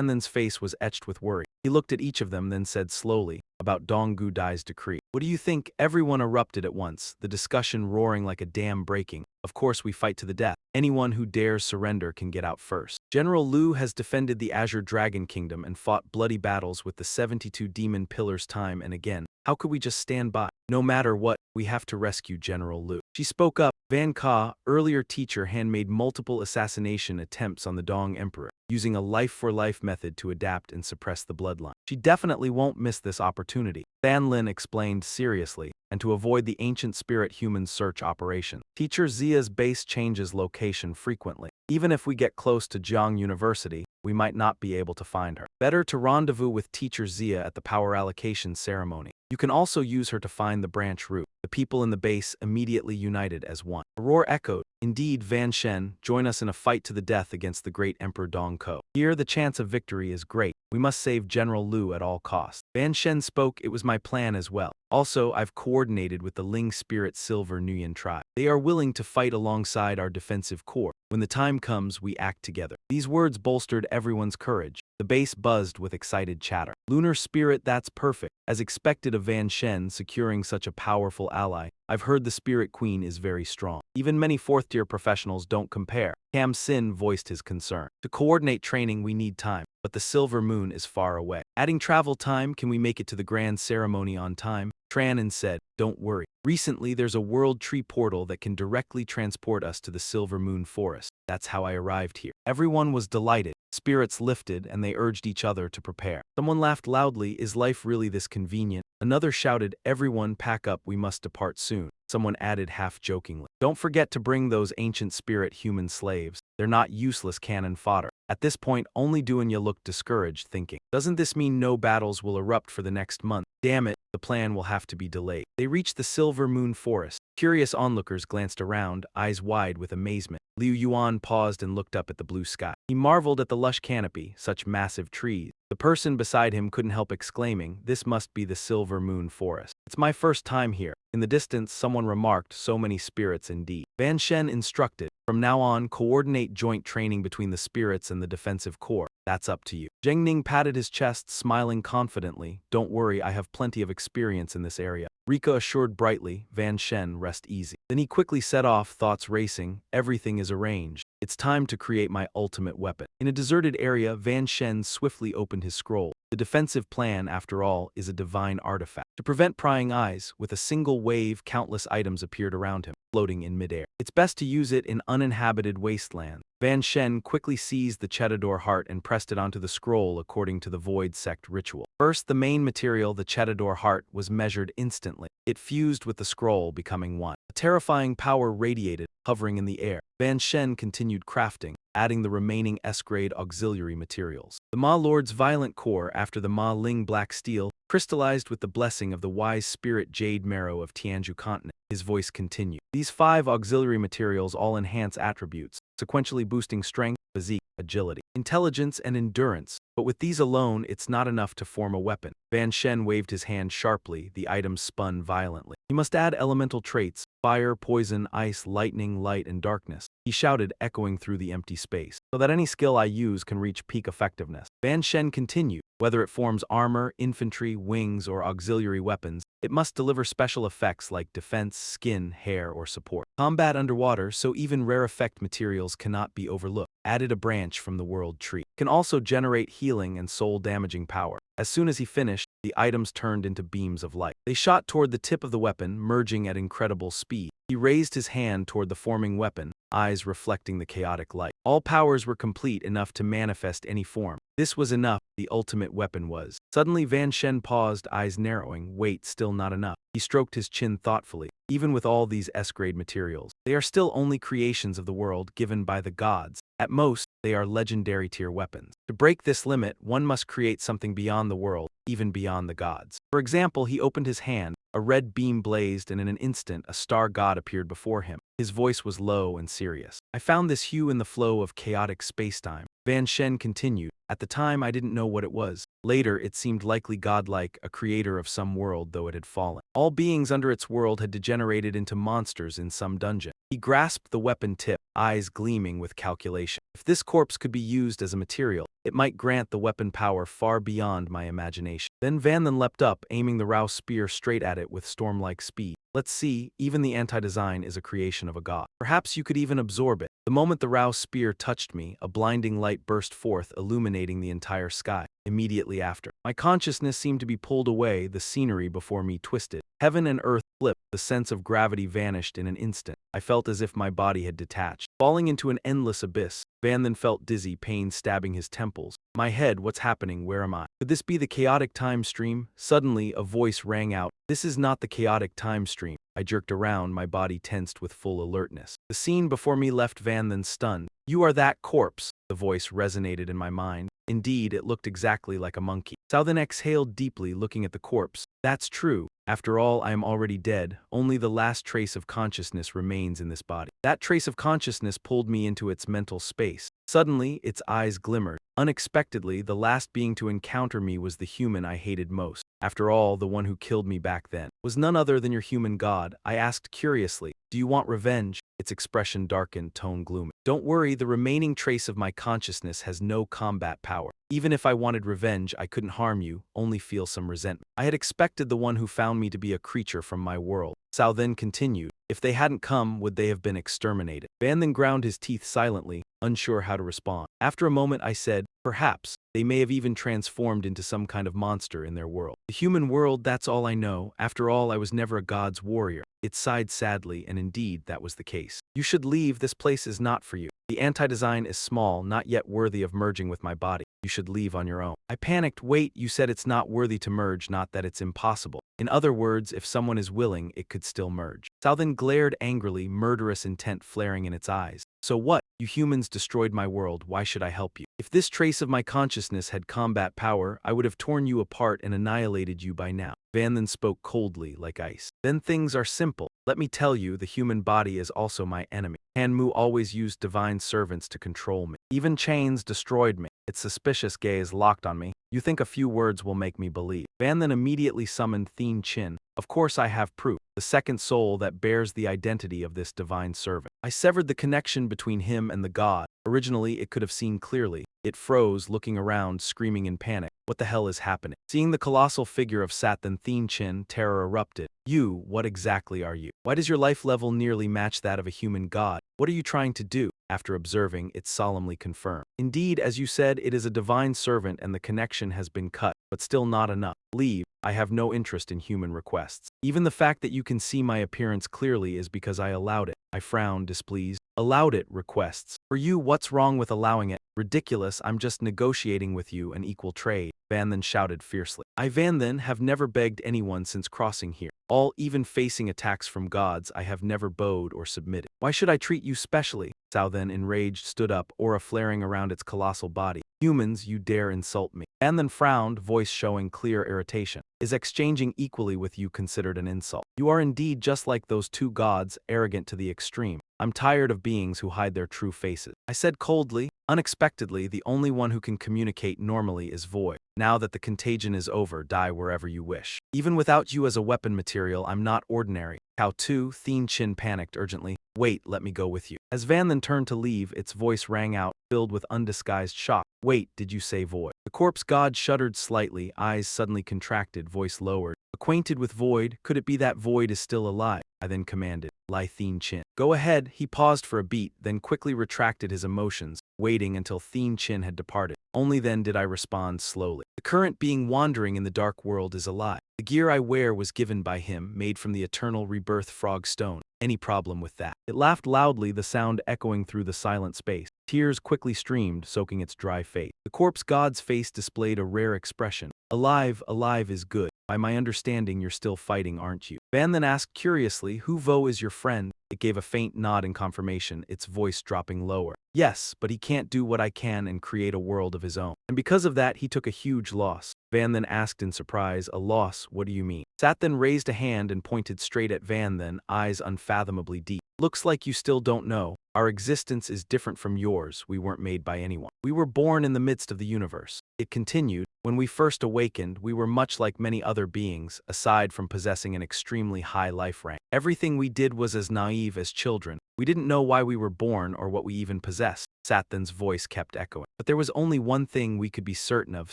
Lin's face was etched with worry. He looked at each of them, then said slowly, about Dong Gudai's decree. What do you think? Everyone erupted at once, the discussion roaring like a dam breaking. Of course we fight to the death. Anyone who dares surrender can get out first. General Lu has defended the Azure Dragon Kingdom and fought bloody battles with the 72 demon pillars time and again. How could we just stand by? No matter what, we have to rescue General Lu. She spoke up. Van Ka, earlier teacher, handmade multiple assassination attempts on the Dong Emperor, using a life-for-life method to adapt and suppress the bloodline. She definitely won't miss this opportunity. Van Lin explained seriously, and to avoid the ancient spirit human search operation. Teacher Zia's base changes location frequently. Even if we get close to Jiang University, we might not be able to find her. Better to rendezvous with Teacher Zia at the power allocation ceremony. You can also use her to find the branch route. The people in the base immediately united as one. A roar echoed. Indeed, Van Shen, join us in a fight to the death against the great Emperor Dong Ko. Here the chance of victory is great. We must save General Lu at all costs. Van Shen spoke. It was my plan as well. Also, I've coordinated with the Ling Spirit Silver Nuyen tribe. They are willing to fight alongside our defensive corps. When the time comes, we act together. These words bolstered everyone's courage. The base buzzed with excited chatter. Lunar Spirit, that's perfect. As expected of Van Shen securing such a powerful ally, I've heard the Spirit Queen is very strong. Even many 4th-tier professionals don't compare. Cam Sin voiced his concern. To coordinate training, we need time, but the Silver Moon is far away. Adding travel time, can we make it to the grand ceremony on time? Tranen said, don't worry. Recently, there's a world tree portal that can directly transport us to the Silver Moon Forest. That's how I arrived here. Everyone was delighted. Spirits lifted, and they urged each other to prepare. Someone laughed loudly, is life really this convenient? Another shouted, everyone pack up, we must depart soon. Someone added half-jokingly, don't forget to bring those ancient spirit human slaves. They're not useless cannon fodder. At this point, only Duanya looked discouraged, thinking, doesn't this mean no battles will erupt for the next month? Damn it, the plan will have to be delayed. They reached the Silver Moon Forest. Curious onlookers glanced around, eyes wide with amazement. Liu Yuan paused and looked up at the blue sky. He marveled at the lush canopy, such massive trees. The person beside him couldn't help exclaiming, this must be the Silver Moon Forest. It's my first time here. In the distance, someone remarked, so many spirits indeed. Van Shen instructed, From now on, coordinate joint training between the spirits and the defensive core. That's up to you. Zheng Ning patted his chest, smiling confidently. Don't worry, I have plenty of experience in this area. Rika assured brightly. Van Shen, rest easy. Then he quickly set off, thoughts racing. Everything is arranged. It's time to create my ultimate weapon. In a deserted area, Van Shen swiftly opened his scroll. The defensive plan, after all, is a divine artifact. To prevent prying eyes, with a single wave, countless items appeared around him, floating in midair. It's best to use it in uninhabited wastelands. Van Shen quickly seized the Chetador heart and pressed it onto the scroll according to the Void Sect ritual. First, the main material, the Chetador heart, was measured instantly. It fused with the scroll, becoming one. A terrifying power radiated, hovering in the air. Van Shen continued crafting, adding the remaining S-grade auxiliary materials. The Ma Lord's violent core, after the Ma Ling black steel, crystallized with the blessing of the wise spirit jade marrow of Tianzhu continent. His voice continued. These 5 auxiliary materials all enhance attributes, sequentially boosting strength, physique, agility, intelligence, and endurance. But with these alone, it's not enough to form a weapon. Van Shen waved his hand sharply, the items spun violently. He must add elemental traits: fire, poison, ice, lightning, light, and darkness. He shouted, echoing through the empty space, so that any skill I use can reach peak effectiveness. Van Shen continued. Whether it forms armor, infantry, wings, or auxiliary weapons, it must deliver special effects like defense, skin, hair, or support. Combat underwater, so even rare effect materials cannot be overlooked. Added a branch from the world tree. Can also generate healing and soul-damaging power. As soon as he finished, the items turned into beams of light. They shot toward the tip of the weapon, merging at incredible speed. He raised his hand toward the forming weapon, eyes reflecting the chaotic light. All powers were complete, enough to manifest any form. This was enough, the ultimate weapon was. Suddenly Van Shen paused, eyes narrowing. Wait, still not enough. He stroked his chin thoughtfully. Even with all these S-grade materials, they are still only creations of the world given by the gods. At most, they are legendary tier weapons. To break this limit, one must create something beyond the world, even beyond the gods. For example, he opened his hand. A red beam blazed, and in an instant, a star god appeared before him. His voice was low and serious. I found this hue in the flow of chaotic spacetime. Van Shen continued. At the time, I didn't know what it was. Later, it seemed likely godlike, a creator of some world, though it had fallen. All beings under its world had degenerated into monsters in some dungeon. He grasped the weapon tip, eyes gleaming with calculation. If this corpse could be used as a material, it might grant the weapon power far beyond my imagination. Then Van Then leapt up, aiming the Rao spear straight at it with storm-like speed. Let's see, even the anti-design is a creation of a god. Perhaps you could even absorb it. The moment the Rao spear touched me, a blinding light burst forth, illuminating the entire sky. Immediately after, my consciousness seemed to be pulled away, the scenery before me twisted. Heaven and earth flipped, the sense of gravity vanished in an instant. I felt as if my body had detached, falling into an endless abyss. Van then felt dizzy, pain stabbing his temples. My head, what's happening? Where am I? Could this be the chaotic time stream? Suddenly, a voice rang out. This is not the chaotic time stream. I jerked around, my body tensed with full alertness. The scene before me left Van then stunned. You are that corpse. The voice resonated in my mind. Indeed, it looked exactly like a monkey. Cao then exhaled deeply, looking at the corpse. That's true. After all, I am already dead. Only the last trace of consciousness remains in this body. That trace of consciousness pulled me into its mental space. Suddenly, its eyes glimmered. Unexpectedly, the last being to encounter me was the human I hated most. After all, the one who killed me back then was none other than your human god. I asked curiously, do you want revenge? Its expression darkened, tone gloomy. Don't worry, the remaining trace of my consciousness has no combat power. Even if I wanted revenge, I couldn't harm you, only feel some resentment. I had expected the one who found me to be a creature from my world. Cao then continued. If they hadn't come, would they have been exterminated? Van then ground his teeth silently, unsure how to respond. After a moment I said, perhaps. They may have even transformed into some kind of monster in their world. The human world, that's all I know. After all, I was never a god's warrior. It sighed sadly, and indeed, that was the case. You should leave, this place is not for you. The anti-design is small, not yet worthy of merging with my body. You should leave on your own. I panicked. Wait, you said it's not worthy to merge, not that it's impossible. In other words, if someone is willing, it could still merge. Cao then glared angrily, murderous intent flaring in its eyes. So what? You humans destroyed my world, why should I help you? If this trace of my consciousness had combat power, I would have torn you apart and annihilated you by now. Van then spoke coldly, like ice. Then things are simple. Let me tell you, the human body is also my enemy. Hanmu always used divine servants to control me. Even chains destroyed me. Its suspicious gaze locked on me. You think a few words will make me believe. Van then immediately summoned Thien Chin. Of course I have proof. The second soul that bears the identity of this divine servant. I severed the connection between him and the god. Originally, it could have seen clearly. It froze, looking around, screaming in panic. What the hell is happening? Seeing the colossal figure of Sathan Thienchin, terror erupted. You, what exactly are you? Why does your life level nearly match that of a human god? What are you trying to do? After observing, it solemnly confirmed. Indeed, as you said, it is a divine servant and the connection has been cut, but still not enough. Leave. I have no interest in human requests. Even the fact that you can see my appearance clearly is because I allowed it. I frowned, displeased. Allowed it, requests. For you, what's wrong with allowing it? Ridiculous, I'm just negotiating with you an equal trade. Van then shouted fiercely. I Van then have never begged anyone since crossing here. All even facing attacks from gods, I have never bowed or submitted. Why should I treat you specially? Cao then, enraged, stood up, aura flaring around its colossal body. Humans, you dare insult me. Van then frowned, voice showing clear irritation. Is exchanging equally with you considered an insult? You are indeed just like those two gods, arrogant to the extreme. I'm tired of beings who hide their true faces. I said coldly. Unexpectedly, the only one who can communicate normally is void. Now that the contagion is over, die wherever you wish. Even without you as a weapon material, I'm not ordinary. Cao Tu, Thienchin panicked urgently. Wait, let me go with you. As Van then turned to leave, its voice rang out, filled with undisguised shock. Wait, did you say void? The corpse god shuddered slightly, eyes suddenly contracted, voice lowered. Acquainted with void, could it be that void is still alive? I then commanded. Lai Thienchin. Go ahead. He paused for a beat, then quickly retracted his emotions, waiting until Thienchin had departed. Only then did I respond slowly. The current being wandering in the dark world is alive. The gear I wear was given by him, made from the eternal rebirth frog stone. Any problem with that? It laughed loudly, the sound echoing through the silent space. Tears quickly streamed, soaking its dry face. The corpse god's face displayed a rare expression. Alive, alive is good. By my understanding, you're still fighting, aren't you? Van then asked curiously, who Vo is your friend? It gave a faint nod in confirmation, its voice dropping lower. Yes, but he can't do what I can and create a world of his own. And because of that, he took a huge loss. Van then asked in surprise, a loss, what do you mean? Sat then raised a hand and pointed straight at Van then, eyes unfathomably deep. Looks like you still don't know. Our existence is different from yours. We weren't made by anyone. We were born in the midst of the universe. It continued. When we first awakened, we were much like many other beings, aside from possessing an extremely high life rank. Everything we did was as naive as children. We didn't know why we were born or what we even possessed. Sathan's voice kept echoing. But there was only one thing we could be certain of,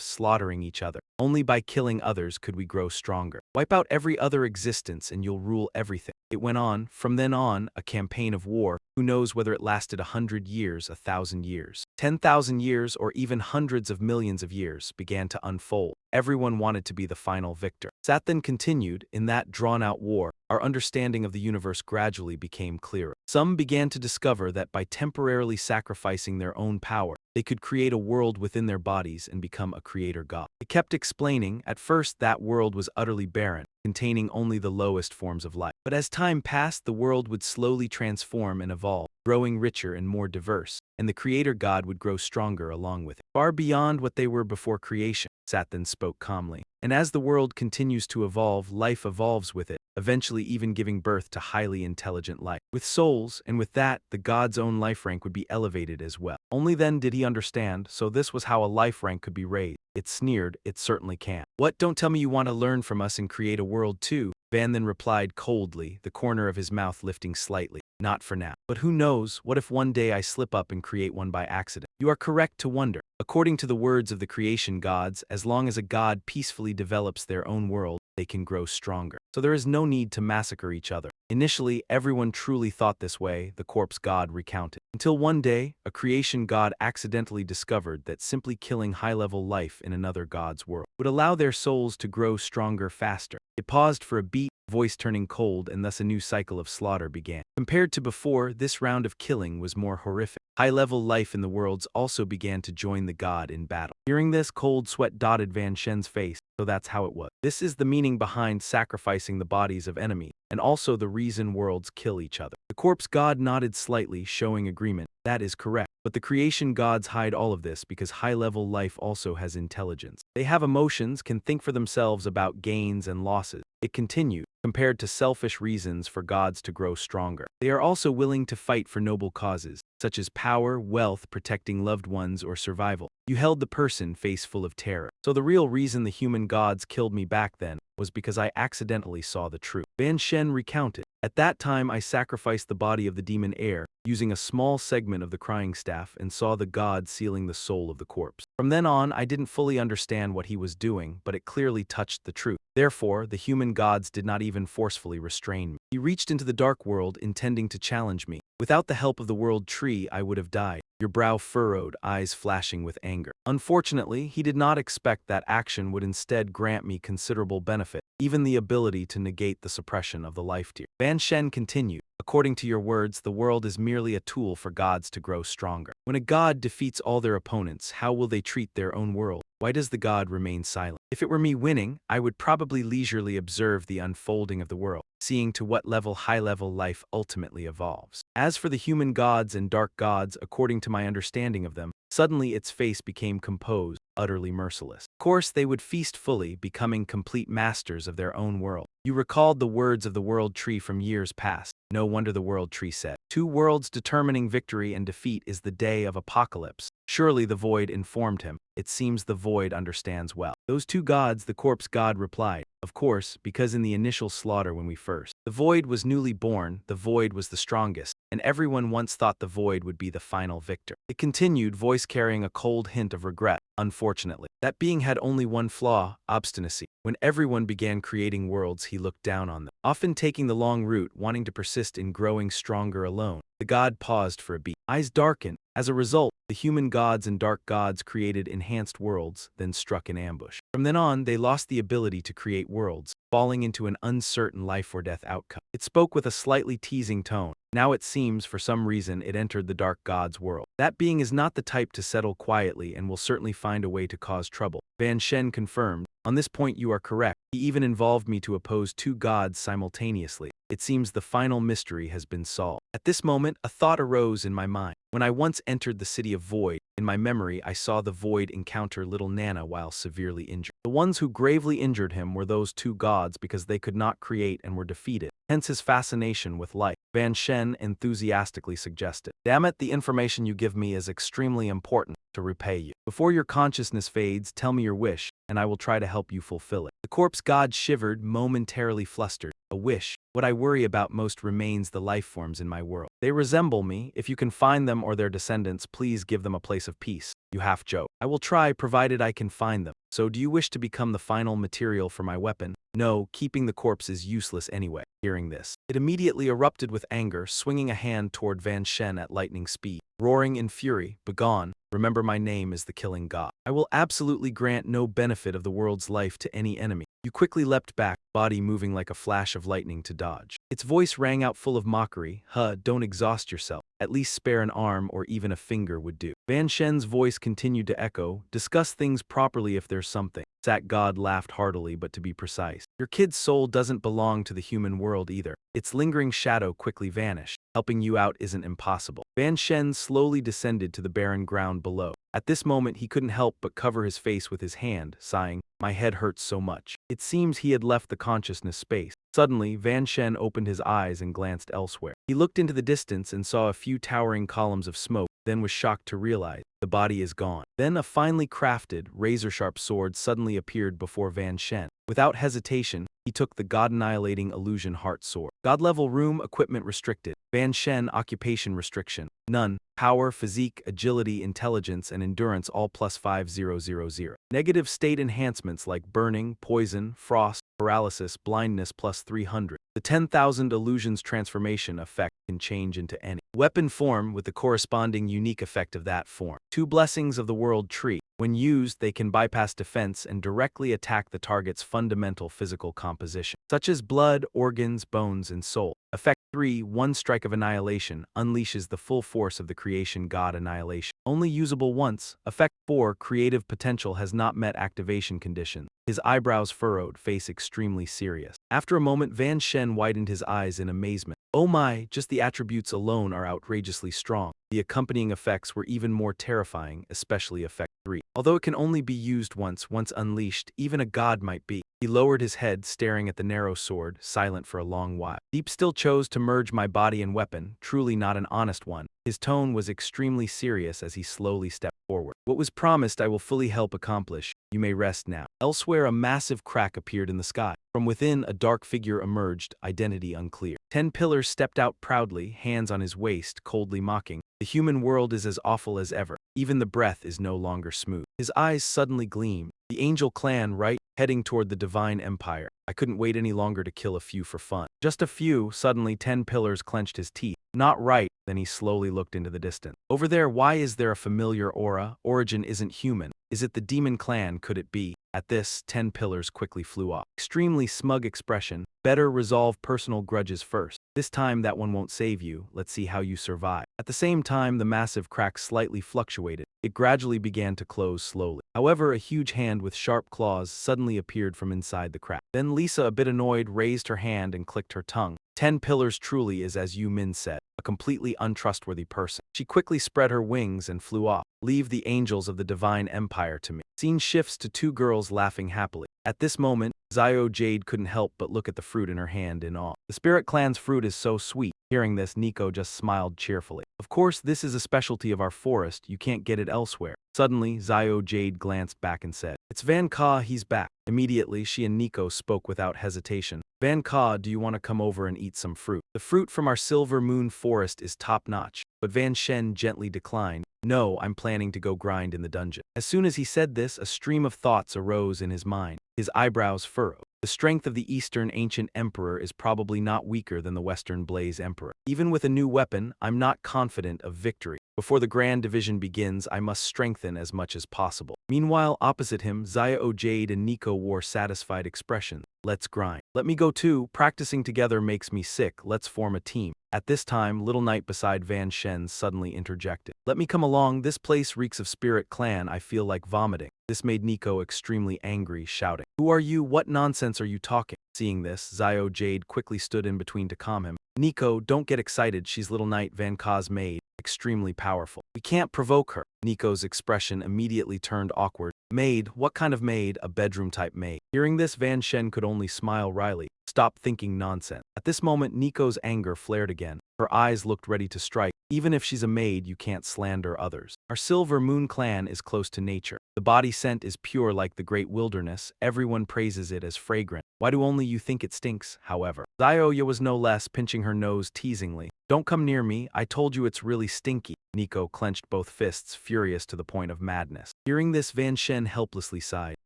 slaughtering each other. Only by killing others could we grow stronger. Wipe out every other existence and you'll rule everything. It went on. From then on, a campaign of war. Who knows whether it lasted 100 years, 1,000 years, 10,000 years, or even hundreds of millions of years began to unfold. Everyone wanted to be the final victor. Sat then continued, in that drawn-out war, our understanding of the universe gradually became clearer. Some began to discover that by temporarily sacrificing their own power, they could create a world within their bodies and become a creator god. It kept explaining, at first that world was utterly barren, containing only the lowest forms of life. But as time passed, the world would slowly transform and evolve, growing richer and more diverse, and the creator god would grow stronger along with it, far beyond what they were before creation. Sat then spoke calmly. And as the world continues to evolve, life evolves with it, eventually even giving birth to highly intelligent life, with souls, and with that, the god's own life rank would be elevated as well. Only then did he understand, so this was how a life rank could be raised. It sneered, it certainly can. What, don't tell me you want to learn from us and create a world too? Van then replied coldly, the corner of his mouth lifting slightly. Not for now. But who knows, what if one day I slip up and create one by accident? You are correct to wonder. According to the words of the creation gods, as long as a god peacefully develops their own world, they can grow stronger. So there is no need to massacre each other. Initially, everyone truly thought this way, the corpse god recounted. Until one day, a creation god accidentally discovered that simply killing high-level life in another god's world would allow their souls to grow stronger faster. It paused for a beat, voice turning cold, and thus a new cycle of slaughter began. Compared to before, this round of killing was more horrific. High-level life in the worlds also began to join the god in battle. Hearing this, cold sweat dotted Van Shen's face, so that's how it was. This is the meaning behind sacrificing the bodies of enemies, and also the reason worlds kill each other. The corpse god nodded slightly, showing agreement. That is correct. But the creation gods hide all of this because high-level life also has intelligence. They have emotions, can think for themselves about gains and losses. It continued, compared to selfish reasons for gods to grow stronger. They are also willing to fight for noble causes, such as power, wealth, protecting loved ones, or survival. You held the person face full of terror. So the real reason the human gods killed me back then was because I accidentally saw the truth. Van Shen recounted. At that time I sacrificed the body of the demon heir, using a small segment of the crying staff, and saw the god sealing the soul of the corpse. From then on, I didn't fully understand what he was doing, but it clearly touched the truth. Therefore, the human gods did not even forcefully restrain me. He reached into the dark world, intending to challenge me. Without the help of the world tree, I would have died. Your brow furrowed, eyes flashing with anger. Unfortunately, he did not expect that action would instead grant me considerable benefit, even the ability to negate the suppression of the life tier. Van Shen continued. According to your words, the world is merely a tool for gods to grow stronger. When a god defeats all their opponents, how will they treat their own world? Why does the god remain silent? If it were me winning, I would probably leisurely observe the unfolding of the world, seeing to what level high-level life ultimately evolves. As for the human gods and dark gods, according to my understanding of them, suddenly its face became composed, utterly merciless. Of course, they would feast fully, becoming complete masters of their own world. You recalled the words of the world tree from years past. No wonder the world tree said, 2 worlds determining victory and defeat is the day of apocalypse. Surely the void informed him. It seems the void understands well. Those 2 gods, the corpse god replied. Of course, because in the initial slaughter when we first, the void was newly born, the void was the strongest, and everyone once thought the void would be the final victor. It continued, voice carrying a cold hint of regret. Unfortunately, that being had only one flaw, obstinacy. When everyone began creating worlds, he looked down on them, often taking the long route, wanting to persist in growing stronger alone. The god paused for a beat. Eyes darkened. As a result, the human gods and dark gods created enhanced worlds, then struck in ambush. From then on, they lost the ability to create worlds, falling into an uncertain life-or-death outcome. It spoke with a slightly teasing tone. Now it seems, for some reason, it entered the dark god's world. That being is not the type to settle quietly and will certainly find a way to cause trouble. Van Shen confirmed. On this point you are correct. He even involved me to oppose 2 gods simultaneously. It seems the final mystery has been solved. At this moment, a thought arose in my mind. When I once entered the city of Void, in my memory I saw the Void encounter little Nana while severely injured. The ones who gravely injured him were those 2 gods because they could not create and were defeated. Hence his fascination with life. Van Shen enthusiastically suggested. Damn it, the information you give me is extremely important to repay you. Before your consciousness fades, tell me your wish, and I will try to help you fulfill it. The corpse god shivered, momentarily flustered. A wish. What I worry about most remains the life forms in my world. They resemble me. If you can find them or their descendants, please give them a place of peace. You half joke. I will try, provided I can find them. So do you wish to become the final material for my weapon? No, keeping the corpse is useless anyway. Hearing this, it immediately erupted with anger, swinging a hand toward Van Shen at lightning speed. Roaring in fury, begone. Remember my name is the killing god. I will absolutely grant no benefit of the world's life to any enemy. You quickly leapt back, body moving like a flash of lightning to dodge. Its voice rang out full of mockery. Don't exhaust yourself. At least spare an arm or even a finger would do. Van Shen's voice continued to echo. Discuss things properly if there's something. Sat God laughed heartily, but to be precise. Your kid's soul doesn't belong to the human world either. Its lingering shadow quickly vanished. Helping you out isn't impossible. Van Shen slowly descended to the barren ground below. At this moment he couldn't help but cover his face with his hand, sighing, my head hurts so much. It seems he had left the consciousness space. Suddenly, Van Shen opened his eyes and glanced elsewhere. He looked into the distance and saw a few towering columns of smoke, then was shocked to realize the body is gone. Then a finely crafted, razor-sharp sword suddenly appeared before Van Shen. Without hesitation, he took the God-annihilating illusion heart sword. God-level room equipment restricted. Van Shen occupation restriction. None. Power, physique, agility, intelligence, and endurance all plus 5000. Negative state enhancements like burning, poison, frost, paralysis, blindness plus 300. The 10,000 illusions transformation effect can change into any weapon form with the corresponding unique effect of that form. 2 blessings of the world tree. When used, they can bypass defense and directly attack the target's fundamental physical composition, such as blood, organs, bones, and soul. Effect 3, one strike of annihilation, unleashes the full force of the creation god annihilation. Only usable once. Effect 4, creative potential has not met activation condition. His eyebrows furrowed, face extremely serious. After a moment, Van Shen widened his eyes in amazement. Oh my, just the attributes alone are outrageously strong. The accompanying effects were even more terrifying, especially Effect 3. Although it can only be used once unleashed, even a god might be. He lowered his head, staring at the narrow sword, silent for a long while. Deep still chose to merge my body and weapon, truly not an honest one. His tone was extremely serious as he slowly stepped forward. forward. What was promised I will fully help accomplish. You may rest now. Elsewhere, a massive crack appeared in the sky. From within, a dark figure emerged, identity unclear. 10 pillars stepped out proudly, hands on his waist, coldly mocking. The human world is as awful as ever. Even the breath is no longer smooth. His eyes suddenly gleamed. The angel clan, right? Heading toward the divine empire. I couldn't wait any longer to kill a few for fun. Just a few. Suddenly 10 pillars clenched his teeth. Not right. Then he slowly looked into the distance. Over there, why is there a familiar aura? Origin isn't human. Is it the demon clan? Could it be? At this, 10 pillars quickly flew off. Extremely smug expression. Better resolve personal grudges first. This time that one won't save you. Let's see how you survive. At the same time, the massive crack slightly fluctuated. It gradually began to close slowly. However, a huge hand with sharp claws suddenly appeared from inside the crack. Then Lisa, a bit annoyed, raised her hand and clicked her tongue. 10 pillars truly is, as Yu Min said, a completely untrustworthy person. She quickly spread her wings and flew off. Leave the angels of the divine empire to me. Scene shifts to two girls laughing happily. At this moment, Xiao Jade couldn't help but look at the fruit in her hand in awe. The spirit clan's fruit is so sweet. Hearing this, Nico just smiled cheerfully. Of course, this is a specialty of our forest. You can't get it elsewhere. Suddenly, Xiao Jade glanced back and said, "It's Van Ka, he's back." Immediately, she and Nico spoke without hesitation. "Van Ka, do you want to come over and eat some fruit? The fruit from our Silver Moon forest is top-notch." But Van Shen gently declined. "No, I'm planning to go grind in the dungeon." As soon as he said this, a stream of thoughts arose in his mind. His eyebrows furrowed. The strength of the Eastern Ancient Emperor is probably not weaker than the Western Blaze Emperor. Even with a new weapon, I'm not confident of victory. Before the Grand Division begins, I must strengthen as much as possible. Meanwhile, opposite him, Xiao Jade and Nico wore satisfied expressions. "Let's grind." "Let me go too. Practicing together makes me sick. Let's form a team." At this time, Little Knight beside Van Shen suddenly interjected. "Let me come along. This place reeks of Spirit Clan. I feel like vomiting." This made Nico extremely angry, shouting, "Who are you? What nonsense are you talking?" Seeing this, Xiao Jade quickly stood in between to calm him. "Nico, don't get excited. She's Little Knight Van Ka's maid. Extremely powerful. We can't provoke her." Nico's expression immediately turned awkward. "Maid? What kind of maid? A bedroom-type maid?" Hearing this, Van Shen could only smile wryly. "Stop thinking nonsense." At this moment, Nico's anger flared again. Her eyes looked ready to strike. "Even if she's a maid, you can't slander others. Our Silver Moon clan is close to nature. The body scent is pure like the great wilderness. Everyone praises it as fragrant. Why do only you think it stinks, however?" Xiaoya was no less, pinching her nose teasingly. "Don't come near me. I told you it's really stinky." Nico clenched both fists, furious to the point of madness. Hearing this, Van Shen helplessly sighed.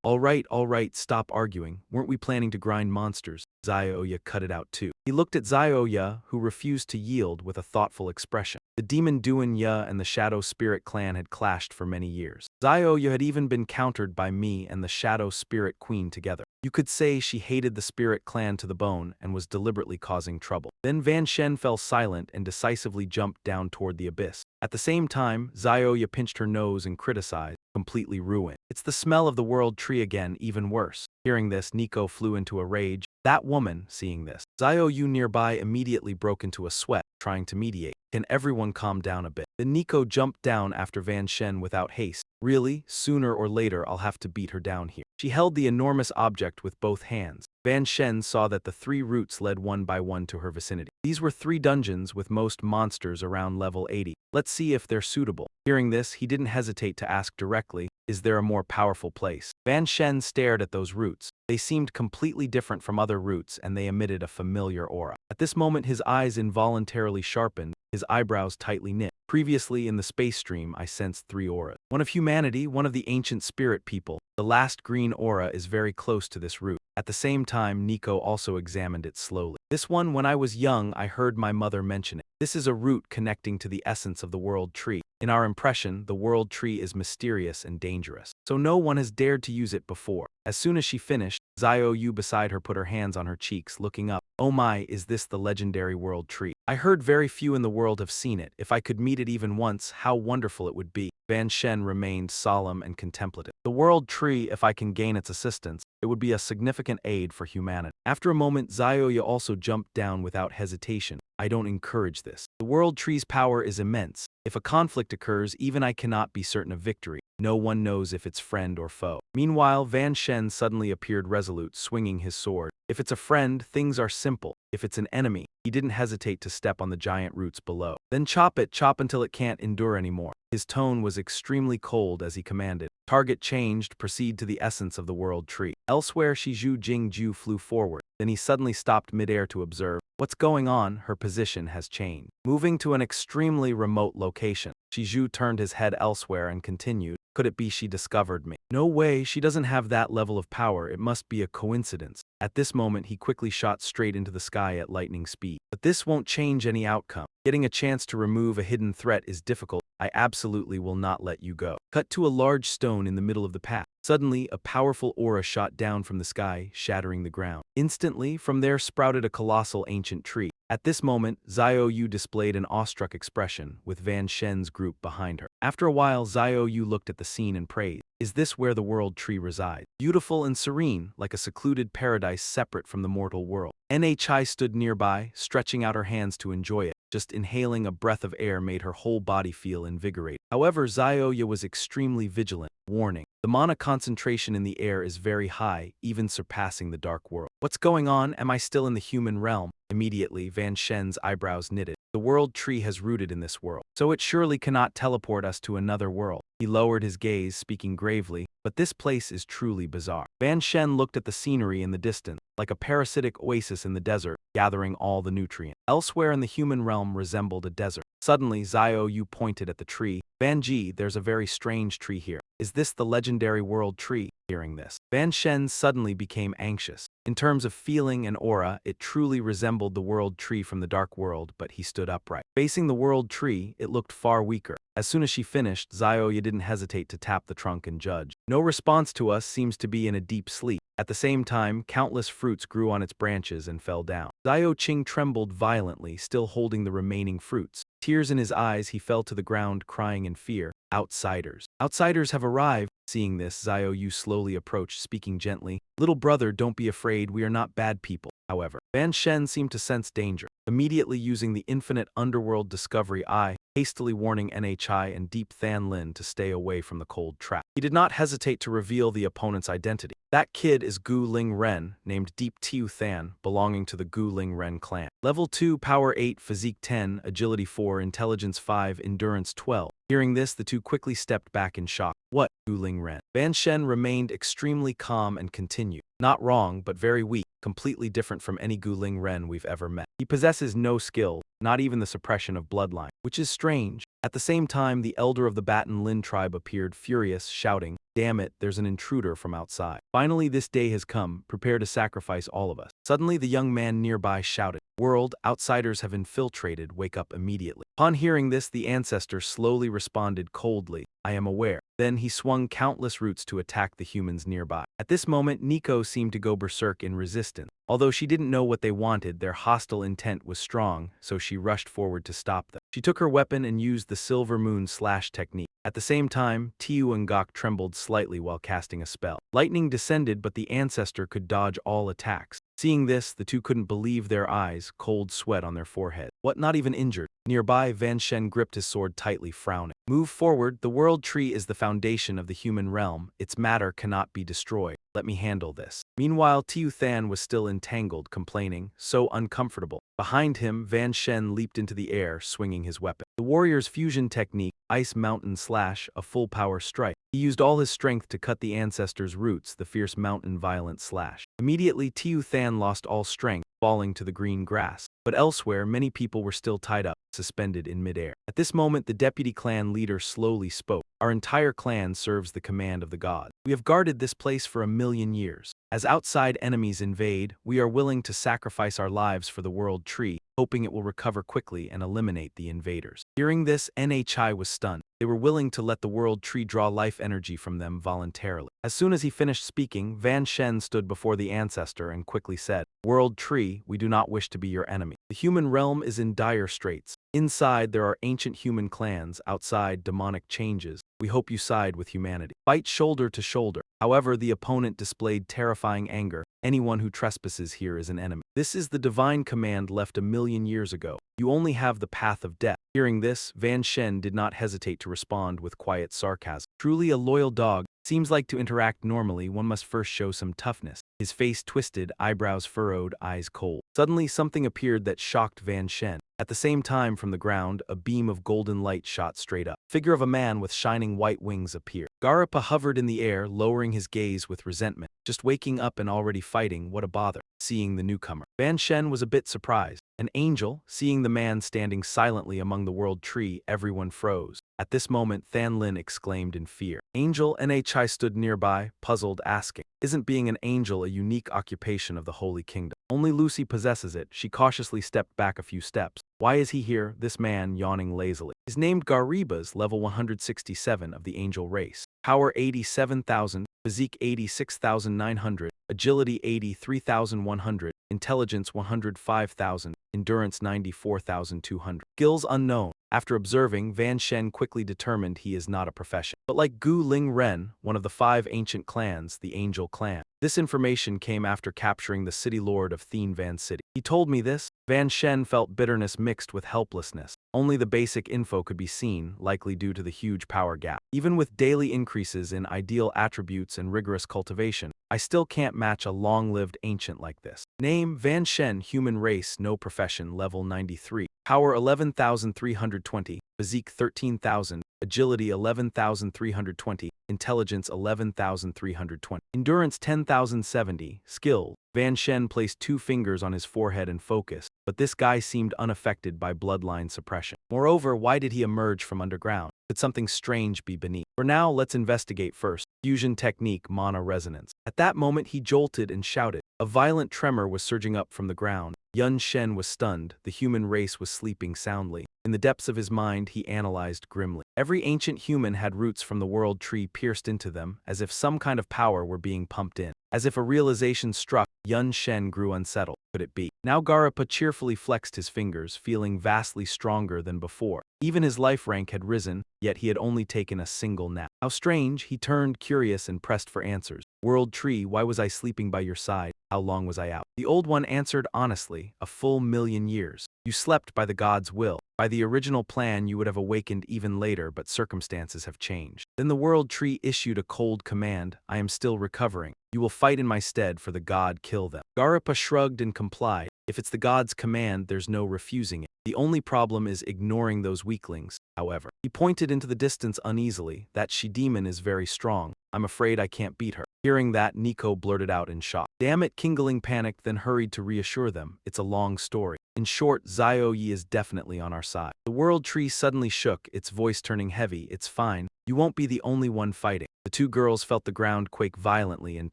All right, stop arguing. Weren't we planning to grind monsters?" Xiaoya cut it out too. He looked at Xiaoya, who refused to yield, with a thoughtful expression. The demon Duan Ya and the Shadow Spirit clan had clashed for many years. Xiaoya had even been countered by me and the Shadow Spirit Queen together. You could say she hated the Spirit clan to the bone and was deliberately causing trouble. Then Van Shen fell silent and decisively jumped down toward the abyss. At the same time, Xiaoya pinched her nose and criticized, "Completely ruined. It's the smell of the world tree again, even worse." Hearing this, Nico flew into a rage. That woman, seeing this, Xiaoyu nearby immediately broke into a sweat, trying to mediate. "Can everyone calm down a bit?" Then Nico jumped down after Van Shen without haste. "Really? Sooner or later I'll have to beat her down here." She held the enormous object with both hands. Van Shen saw that the 3 routes led one by one to her vicinity. These were 3 dungeons with most monsters around level 80. Let's see if they're suitable. Hearing this, he didn't hesitate to ask directly, "Is there a more powerful place?" Van Shen stared at those routes. They seemed completely different from other routes and they emitted a familiar aura. At this moment, his eyes involuntarily sharpened, his eyebrows tightly knit. Previously in the space stream, I sensed 3 auras. One of humanity, one of the ancient spirit people. The last green aura is very close to this route. At the same time, Nico also examined it slowly. "This one, when I was young, I heard my mother mention it. This is a root connecting to the essence of the world tree. In our impression, the world tree is mysterious and dangerous, so no one has dared to use it before." As soon as she finished, Xiaoyu beside her put her hands on her cheeks, looking up. "Oh my, is this the legendary world tree? I heard very few in the world have seen it. If I could meet it even once, how wonderful it would be." Van Shen remained solemn and contemplative. "The world tree, if I can gain its assistance, it would be a significant aid for humanity." After a moment, Xiaoya also jumped down without hesitation. "I don't encourage this. The world tree's power is immense. If a conflict occurs, even I cannot be certain of victory. No one knows if it's friend or foe." Meanwhile, Van Shen suddenly appeared resolute, swinging his sword. "If it's a friend, things are simple. If it's an enemy, he didn't hesitate to step on the giant roots below. Then chop until it can't endure anymore. His tone was extremely cold as he commanded. Target changed, proceed to the essence of the world tree. Elsewhere, Shizhu Jingju flew forward. Then he suddenly stopped midair to observe. What's going on? Her position has changed. Moving to an extremely remote location. Shizhu turned his head elsewhere and continued. Could it be she discovered me? No way, she doesn't have that level of power, it must be a coincidence. At this moment, he quickly shot straight into the sky at lightning speed. But this won't change any outcome. Getting a chance to remove a hidden threat is difficult. I absolutely will not let you go. Cut to a large stone in the middle of the path. Suddenly, a powerful aura shot down from the sky, shattering the ground. Instantly, from there sprouted a colossal ancient tree. At this moment, Xiao Yu displayed an awestruck expression, with Van Shen's group behind her. After a while, Xiao Yu looked at the scene and praised. Is this where the world tree resides? Beautiful and serene, like a secluded paradise separate from the mortal world. Nhi stood nearby, stretching out her hands to enjoy it. Just inhaling a breath of air made her whole body feel invigorated. However, Xiaoya was extremely vigilant. Warning: the mana concentration in the air is very high, even surpassing the dark world. What's going on? Am I still in the human realm? Immediately, Van Shen's eyebrows knitted. The world tree has rooted in this world, so it surely cannot teleport us to another world. He lowered his gaze, speaking gravely, but this place is truly bizarre. Van Shen looked at the scenery in the distance, like a parasitic oasis in the desert, gathering all the nutrients. Elsewhere in the human realm resembled a desert. Suddenly, Xiao Yu pointed at the tree. Vanji, there's a very strange tree here. Is this the legendary world tree? Hearing this, Van Shen suddenly became anxious. In terms of feeling and aura, it truly resembled the world tree from the dark world, but he stood upright. Facing the world tree, it looked far weaker. As soon as she finished, Xiaoya didn't hesitate to tap the trunk and judge. No response to us, seems to be in a deep sleep. At the same time, countless fruits grew on its branches and fell down. Xiao Qing trembled violently, still holding the remaining fruits. Tears in his eyes, he fell to the ground, crying in fear. Outsiders. Outsiders have arrived. Seeing this, Xiao Yu slowly approached, speaking gently. Little brother, don't be afraid, we are not bad people. However, Van Shen seemed to sense danger. Immediately using the infinite underworld discovery eye, hastily warning Nhi and Deep Than Lin to stay away from the cold trap. He did not hesitate to reveal the opponent's identity. That kid is Gu Ling Ren, named Deep Tiu Than, belonging to the Gu Ling Ren clan. Level 2, Power 8, Physique 10, Agility 4, Intelligence 5, Endurance 12. Hearing this, the two quickly stepped back in shock. What? Gu Ling Ren. Van Shen remained extremely calm and continued. Not wrong, but very weak, completely different from any Gu Ling Ren we've ever met. He possesses no skill, not even the suppression of bloodline, which is strange. At the same time, the elder of the Baton Lin tribe appeared, furious, shouting, "Damn it, there's an intruder from outside. Finally, this day has come, prepare to sacrifice all of us." Suddenly, the young man nearby shouted, "World, outsiders have infiltrated, wake up immediately." Upon hearing this, the ancestor slowly responded coldly, "I am aware." Then he swung countless roots to attack the humans nearby. At this moment, Nico seemed to go berserk in resistance. Although she didn't know what they wanted, their hostile intent was strong, so she rushed forward to stop them. She took her weapon and used the Silver Moon Slash technique. At the same time, Tiu and Gok trembled slightly while casting a spell. Lightning descended, but the ancestor could dodge all attacks. Seeing this, the two couldn't believe their eyes, cold sweat on their forehead. What, not even injured? Nearby, Van Shen gripped his sword tightly, frowning. Move forward, the world tree is the foundation of the human realm. Its matter cannot be destroyed. Let me handle this. Meanwhile, Tiu Than was still entangled, complaining, so uncomfortable. Behind him, Van Shen leaped into the air, swinging his weapon. The warrior's fusion technique, Ice Mountain Slash, a full-power strike. He used all his strength to cut the ancestor's roots, the fierce mountain violent slash. Immediately, Tiu Than lost all strength, falling to the green grass. But elsewhere, many people were still tied up, suspended in midair. At this moment, the deputy clan leader slowly spoke. Our entire clan serves the command of the god. We have guarded this place for 1,000,000 years. As outside enemies invade, we are willing to sacrifice our lives for the world tree, hoping it will recover quickly and eliminate the invaders. Hearing this, Nhi was stunned. They were willing to let the world tree draw life energy from them voluntarily. As soon as he finished speaking, Van Shen stood before the ancestor and quickly said, "World tree, we do not wish to be your enemy. The human realm is in dire straits. Inside, there are ancient human clans, outside, demonic changes. We hope you side with humanity. Fight shoulder to shoulder." However, the opponent displayed terrifying anger. Anyone who trespasses here is an enemy. This is the divine command left 1,000,000 years ago. You only have the path of death. Hearing this, Van Shen did not hesitate to respond with quiet sarcasm. Truly a loyal dog. Seems like to interact normally, one must first show some toughness. his face twisted, eyebrows furrowed, eyes cold. Suddenly, something appeared that shocked Van Shen. At the same time, from the ground, a beam of golden light shot straight up. Figure of a man with shining white wings appeared. Garapa hovered in the air, lowering his gaze with resentment. Just waking up and already fighting, what a bother. Seeing the newcomer, Van Shen was a bit surprised. An angel? Seeing the man standing silently among the world tree, everyone froze. At this moment, Than Lin exclaimed in fear. Angel? Nhai stood nearby, puzzled, asking, "Isn't being an angel a unique occupation of the Holy Kingdom? Only Lucy possesses it." She cautiously stepped back a few steps. "Why is he here?" This man, yawning lazily. He's named Garibas, level 167 of the angel race. Power 87,000, physique 86,900, agility 83,100, intelligence 105,000, endurance 94,200. Skills unknown. After observing, Van Shen quickly determined he is not a profession. But like Gu Ling Ren, one of the 5 ancient clans, the Angel Clan. This information came after capturing the city lord of Thien Van City. He told me this. Van Shen felt bitterness mixed with helplessness. Only the basic info could be seen, likely due to the huge power gap. Even with daily increases in ideal attributes and rigorous cultivation, I still can't match a long-lived ancient like this. Name: Van Shen, human race, no profession, level 93. Power 11,320, physique 13,000, agility 11,320, intelligence 11,320, endurance 10,070, skill. Van Shen placed 2 fingers on his forehead and focused, but this guy seemed unaffected by bloodline suppression. Moreover, why did he emerge from underground? Could something strange be beneath? For now, let's investigate first. Fusion technique, mana resonance. At that moment, he jolted and shouted. A violent tremor was surging up from the ground. Yun Shen was stunned. The human race was sleeping soundly. In the depths of his mind, he analyzed grimly. Every ancient human had roots from the world tree pierced into them, as if some kind of power were being pumped in. As if a realization struck, Yun Shen grew unsettled. Could it be? Now Garapa cheerfully flexed his fingers, feeling vastly stronger than before. Even his life rank had risen, yet he had only taken a single nap. How strange. He turned curious and pressed for answers. World tree, why was I sleeping by your side? How long was I out? The old one answered honestly, a full 1,000,000 years. You slept by the god's will. By the original plan, you would have awakened even later, but circumstances have changed. Then the world tree issued a cold command. I am still recovering. You will fight in my stead, for the god kill them. Garapa shrugged and complied. If it's the god's command, there's no refusing it. The only problem is ignoring those weaklings, however. He pointed into the distance uneasily. That she-demon is very strong. I'm afraid I can't beat her. Hearing that, Nico blurted out in shock. Damn it, Kingling panicked, then hurried to reassure them. It's a long story. In short, Xiao Yi is definitely on our side. The world tree suddenly shook, its voice turning heavy. It's fine. You won't be the only one fighting. The 2 girls felt the ground quake violently and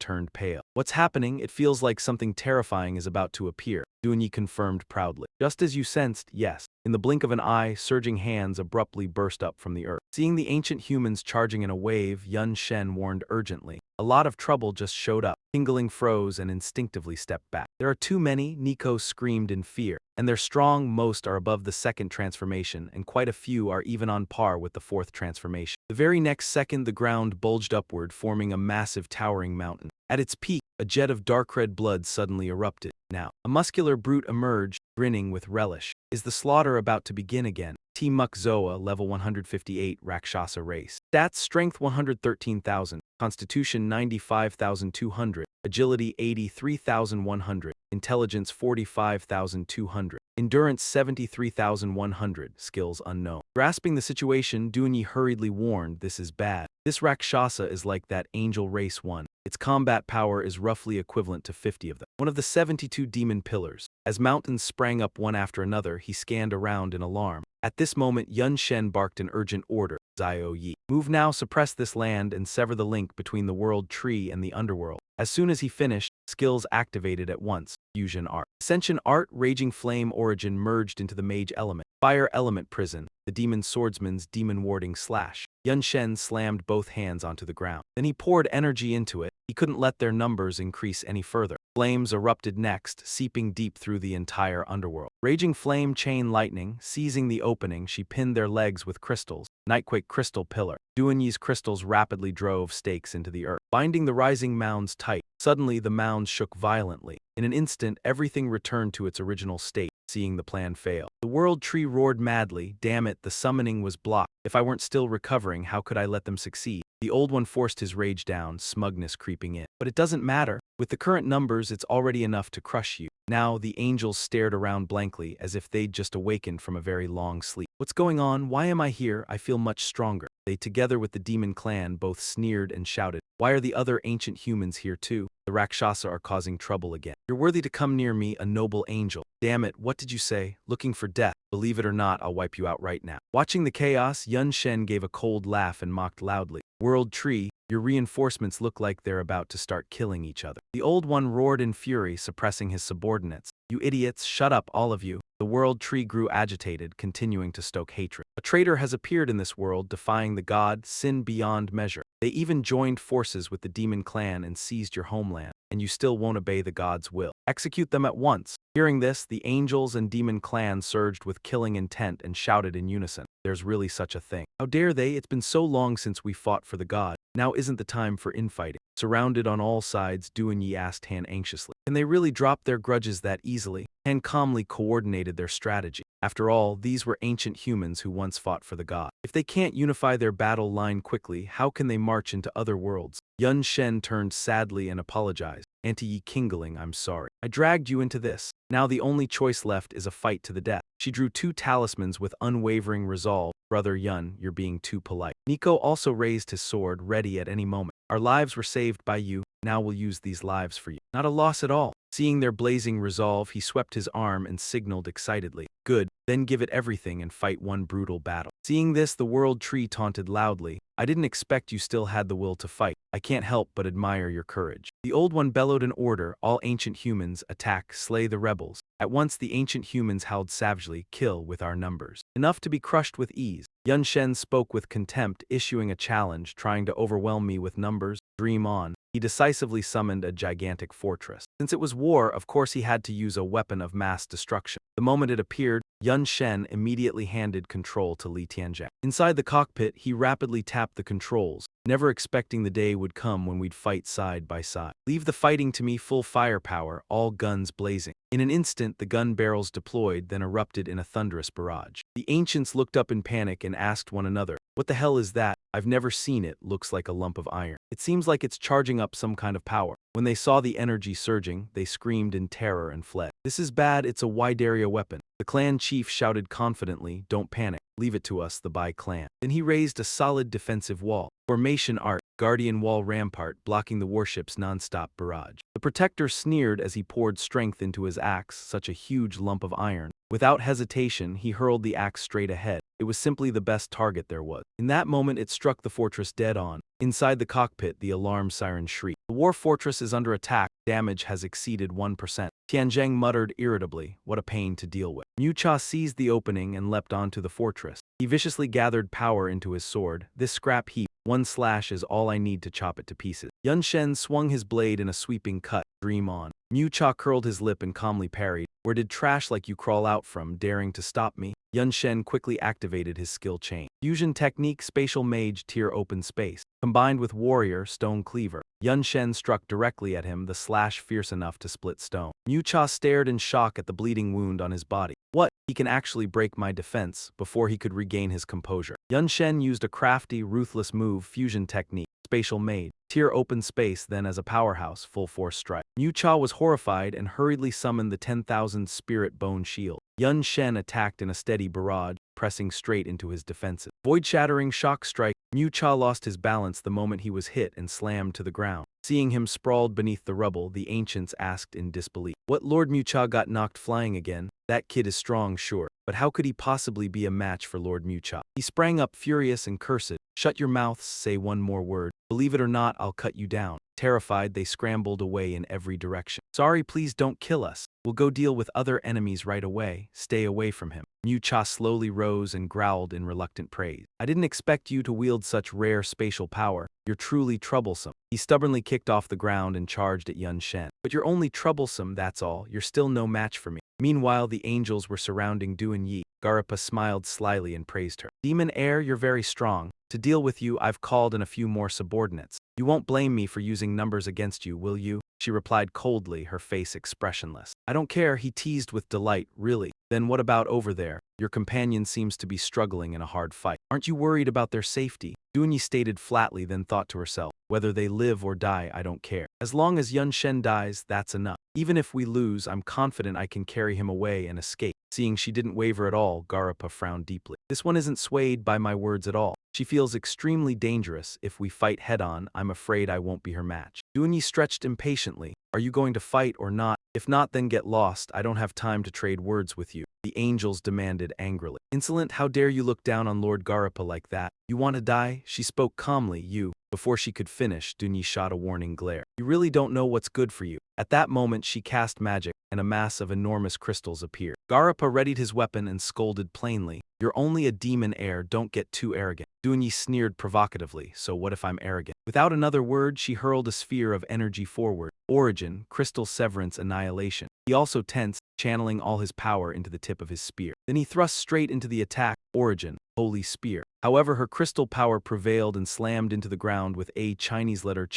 turned pale. What's happening? It feels like something terrifying is about to appear. Dunyi confirmed proudly. Just as you sensed, yes. In the blink of an eye, surging hands abruptly burst up from the earth. Seeing the ancient humans charging in a wave, Yun Shen warned urgently. A lot of trouble just showed up. Kingling froze and instinctively stepped back. There are too many, Nico screamed in fear. And they're strong. Most are above the 2nd transformation, and quite a few are even on par with the 4th transformation. The very next second, the ground bulged upward, forming a massive towering mountain. At its peak, a jet of dark red blood suddenly erupted. Now, a muscular brute emerged, grinning with relish. Is the slaughter about to begin again? T. Muk Zoa, level 158, Rakshasa race. Stats: strength 113,000, constitution 95,200, agility 83,100, intelligence 45,200, endurance 73,100, skills unknown. Grasping the situation, Dunyi hurriedly warned, this is bad. This Rakshasa is like that angel race one. Its combat power is roughly equivalent to 50 of them. One of the 72 demon pillars. As mountains sprang up one after another, he scanned around in alarm. At this moment, Yun Shen barked an urgent order. Xiao Yi. Move now, suppress this land, and sever the link between the world tree and the underworld. As soon as he finished, skills activated at once. Fusion art. Ascension art, raging flame origin merged into the mage element. Fire element prison. The demon swordsman's demon warding slash. Yun Shen slammed both hands onto the ground. Then he poured energy into it. He couldn't let their numbers increase any further. Flames erupted next, seeping deep through the entire underworld. Raging flame chain lightning, seizing the opening, she pinned their legs with crystals. Nightquake crystal pillar. Duanyi's crystals rapidly drove stakes into the earth, binding the rising mounds tight. Suddenly, the mounds shook violently. In an instant, everything returned to its original state. Seeing the plan fail, the world tree roared madly. Damn it, the summoning was blocked. If I weren't still recovering, how could I let them succeed? The old one forced his rage down, smugness creeping in. But it doesn't matter. With the current numbers, it's already enough to crush you. Now, the angels stared around blankly, as if they'd just awakened from a very long sleep. What's going on? Why am I here? I feel much stronger. They, together with the demon clan, both sneered and shouted. Why are the other ancient humans here too? The Rakshasa are causing trouble again. You're worthy to come near me, a noble angel. Damn it, what did you say? Looking for death. Believe it or not, I'll wipe you out right now. Watching the chaos, Yun Shen gave a cold laugh and mocked loudly. World Tree, your reinforcements look like they're about to start killing each other. The old one roared in fury, suppressing his subordinates. You idiots, shut up, all of you. The World Tree grew agitated, continuing to stoke hatred. A traitor has appeared in this world, defying the god, sin beyond measure. They even joined forces with the demon clan and seized your homeland, and you still won't obey the god's will. Execute them at once. Hearing this, the angels and demon clan surged with killing intent and shouted in unison. There's really such a thing. How dare they? It's been so long since we fought for the god. Now isn't the time for infighting. Surrounded on all sides, Duan Yi asked Han anxiously. Can they really drop their grudges that easily? Han calmly coordinated their strategy. After all, these were ancient humans who once fought for the god. If they can't unify their battle line quickly, how can they march into other worlds? Yun Shen turned sadly and apologized. Auntie Yi Kingling, I'm sorry. I dragged you into this. Now the only choice left is a fight to the death. She drew 2 talismans with unwavering resolve. Brother Yun, you're being too polite. Nico also raised his sword, ready at any moment. Our lives were saved by you. Now we'll use these lives for you. Not a loss at all. Seeing their blazing resolve, he swept his arm and signaled excitedly. Good, then give it everything and fight one brutal battle. Seeing this, the World Tree taunted loudly. I didn't expect you still had the will to fight. I can't help but admire your courage. The old one bellowed an order. All ancient humans, attack, slay the rebels. At once the ancient humans howled savagely, kill with our numbers. Enough to be crushed with ease. Yun Shen spoke with contempt, issuing a challenge, trying to overwhelm me with numbers. Dream on. He decisively summoned a gigantic fortress. Since it was war, of course he had to use a weapon of mass destruction. The moment it appeared, Yun Shen immediately handed control to Li Tianzhang. Inside the cockpit, he rapidly tapped the controls, never expecting the day would come when we'd fight side by side. Leave the fighting to me, full firepower, all guns blazing. In an instant, the gun barrels deployed, then erupted in a thunderous barrage. The ancients looked up in panic and asked one another, what the hell is that? I've never seen it. Looks like a lump of iron. It seems like it's charging up some kind of power. When they saw the energy surging, they screamed in terror and fled. This is bad. It's a wide area weapon. The clan chief shouted confidently, don't panic. Leave it to us, the Bai clan. Then he raised a solid defensive wall. Formation art, guardian wall rampart, blocking the warship's non-stop barrage. The protector sneered as he poured strength into his axe, such a huge lump of iron. Without hesitation, he hurled the axe straight ahead. It was simply the best target there was. In that moment, it struck the fortress dead on. Inside the cockpit, the alarm siren shrieked. The war fortress is under attack. Damage has exceeded 1%. Tianzhang muttered irritably, what a pain to deal with. Mu Cha seized the opening and leapt onto the fortress. He viciously gathered power into his sword. This scrap heap, one slash is all I need to chop it to pieces. Yun Shen swung his blade in a sweeping cut. Dream on. Mu Cha curled his lip and calmly parried. Where did trash like you crawl out from, daring to stop me? Yun Shen quickly activated his skill chain. Fusion technique, spatial mage, tier open space. Combined with warrior, stone cleaver. Yun Shen struck directly at him, the slash fierce enough to split stone. Mu Cha stared in shock at the bleeding wound on his body. What? He can actually break my defense. Before he could regain his composure, Yun Shen used a crafty, ruthless move, fusion technique. Spatial mage. Tier open space, then as a powerhouse, full force strike. Mu Cha was horrified and hurriedly summoned the 10,000 spirit bone shield. Yun Shen attacked in a steady barrage, pressing straight into his defenses. Void-shattering shock strike. Mu Cha lost his balance the moment he was hit and slammed to the ground. Seeing him sprawled beneath the rubble, the ancients asked in disbelief. What, Lord Mu Cha got knocked flying again? That kid is strong, sure, but how could he possibly be a match for Lord Mu Cha? He sprang up furious and cursed. Shut your mouths, say one more word. Believe it or not, I'll cut you down. Terrified, they scrambled away in every direction. Sorry, please don't kill us. We'll go deal with other enemies right away. Stay away from him. Mu Cha slowly rose and growled in reluctant praise. I didn't expect you to wield such rare spatial power. You're truly troublesome. He stubbornly kicked off the ground and charged at Yun Shen. But you're only troublesome, that's all. You're still no match for me. Meanwhile, the angels were surrounding Duan Yi. Garapa smiled slyly and praised her. Demon heir, you're very strong. To deal with you, I've called in a few more subordinates. You won't blame me for using numbers against you, will you? She replied coldly, her face expressionless. I don't care, he teased with delight, really. Then what about over there? Your companion seems to be struggling in a hard fight. Aren't you worried about their safety? Dunyi stated flatly, then thought to herself, whether they live or die, I don't care. As long as Yun Shen dies, that's enough. Even if we lose, I'm confident I can carry him away and escape. Seeing she didn't waver at all, Garapa frowned deeply. This one isn't swayed by my words at all. She feels extremely dangerous. If we fight head-on, I'm afraid I won't be her match. Dunyi stretched impatiently. Are you going to fight or not? If not, then get lost. I don't have time to trade words with you. The angels demanded angrily. Insolent, how dare you look down on Lord Garapa like that? You want to die? She spoke calmly. You. Before she could finish, Dunyi shot a warning glare. You really don't know what's good for you. At that moment, she cast magic, and a mass of enormous crystals appeared. Garapa readied his weapon and scolded plainly. You're only a demon heir, don't get too arrogant. Dunyi sneered provocatively, so what if I'm arrogant? Without another word, she hurled a sphere of energy forward. Origin, crystal severance, annihilation. He also tensed, channeling all his power into the tip of his spear. Then he thrust straight into the attack. Origin, holy spear. However, her crystal power prevailed and slammed into the ground with a Chinese letter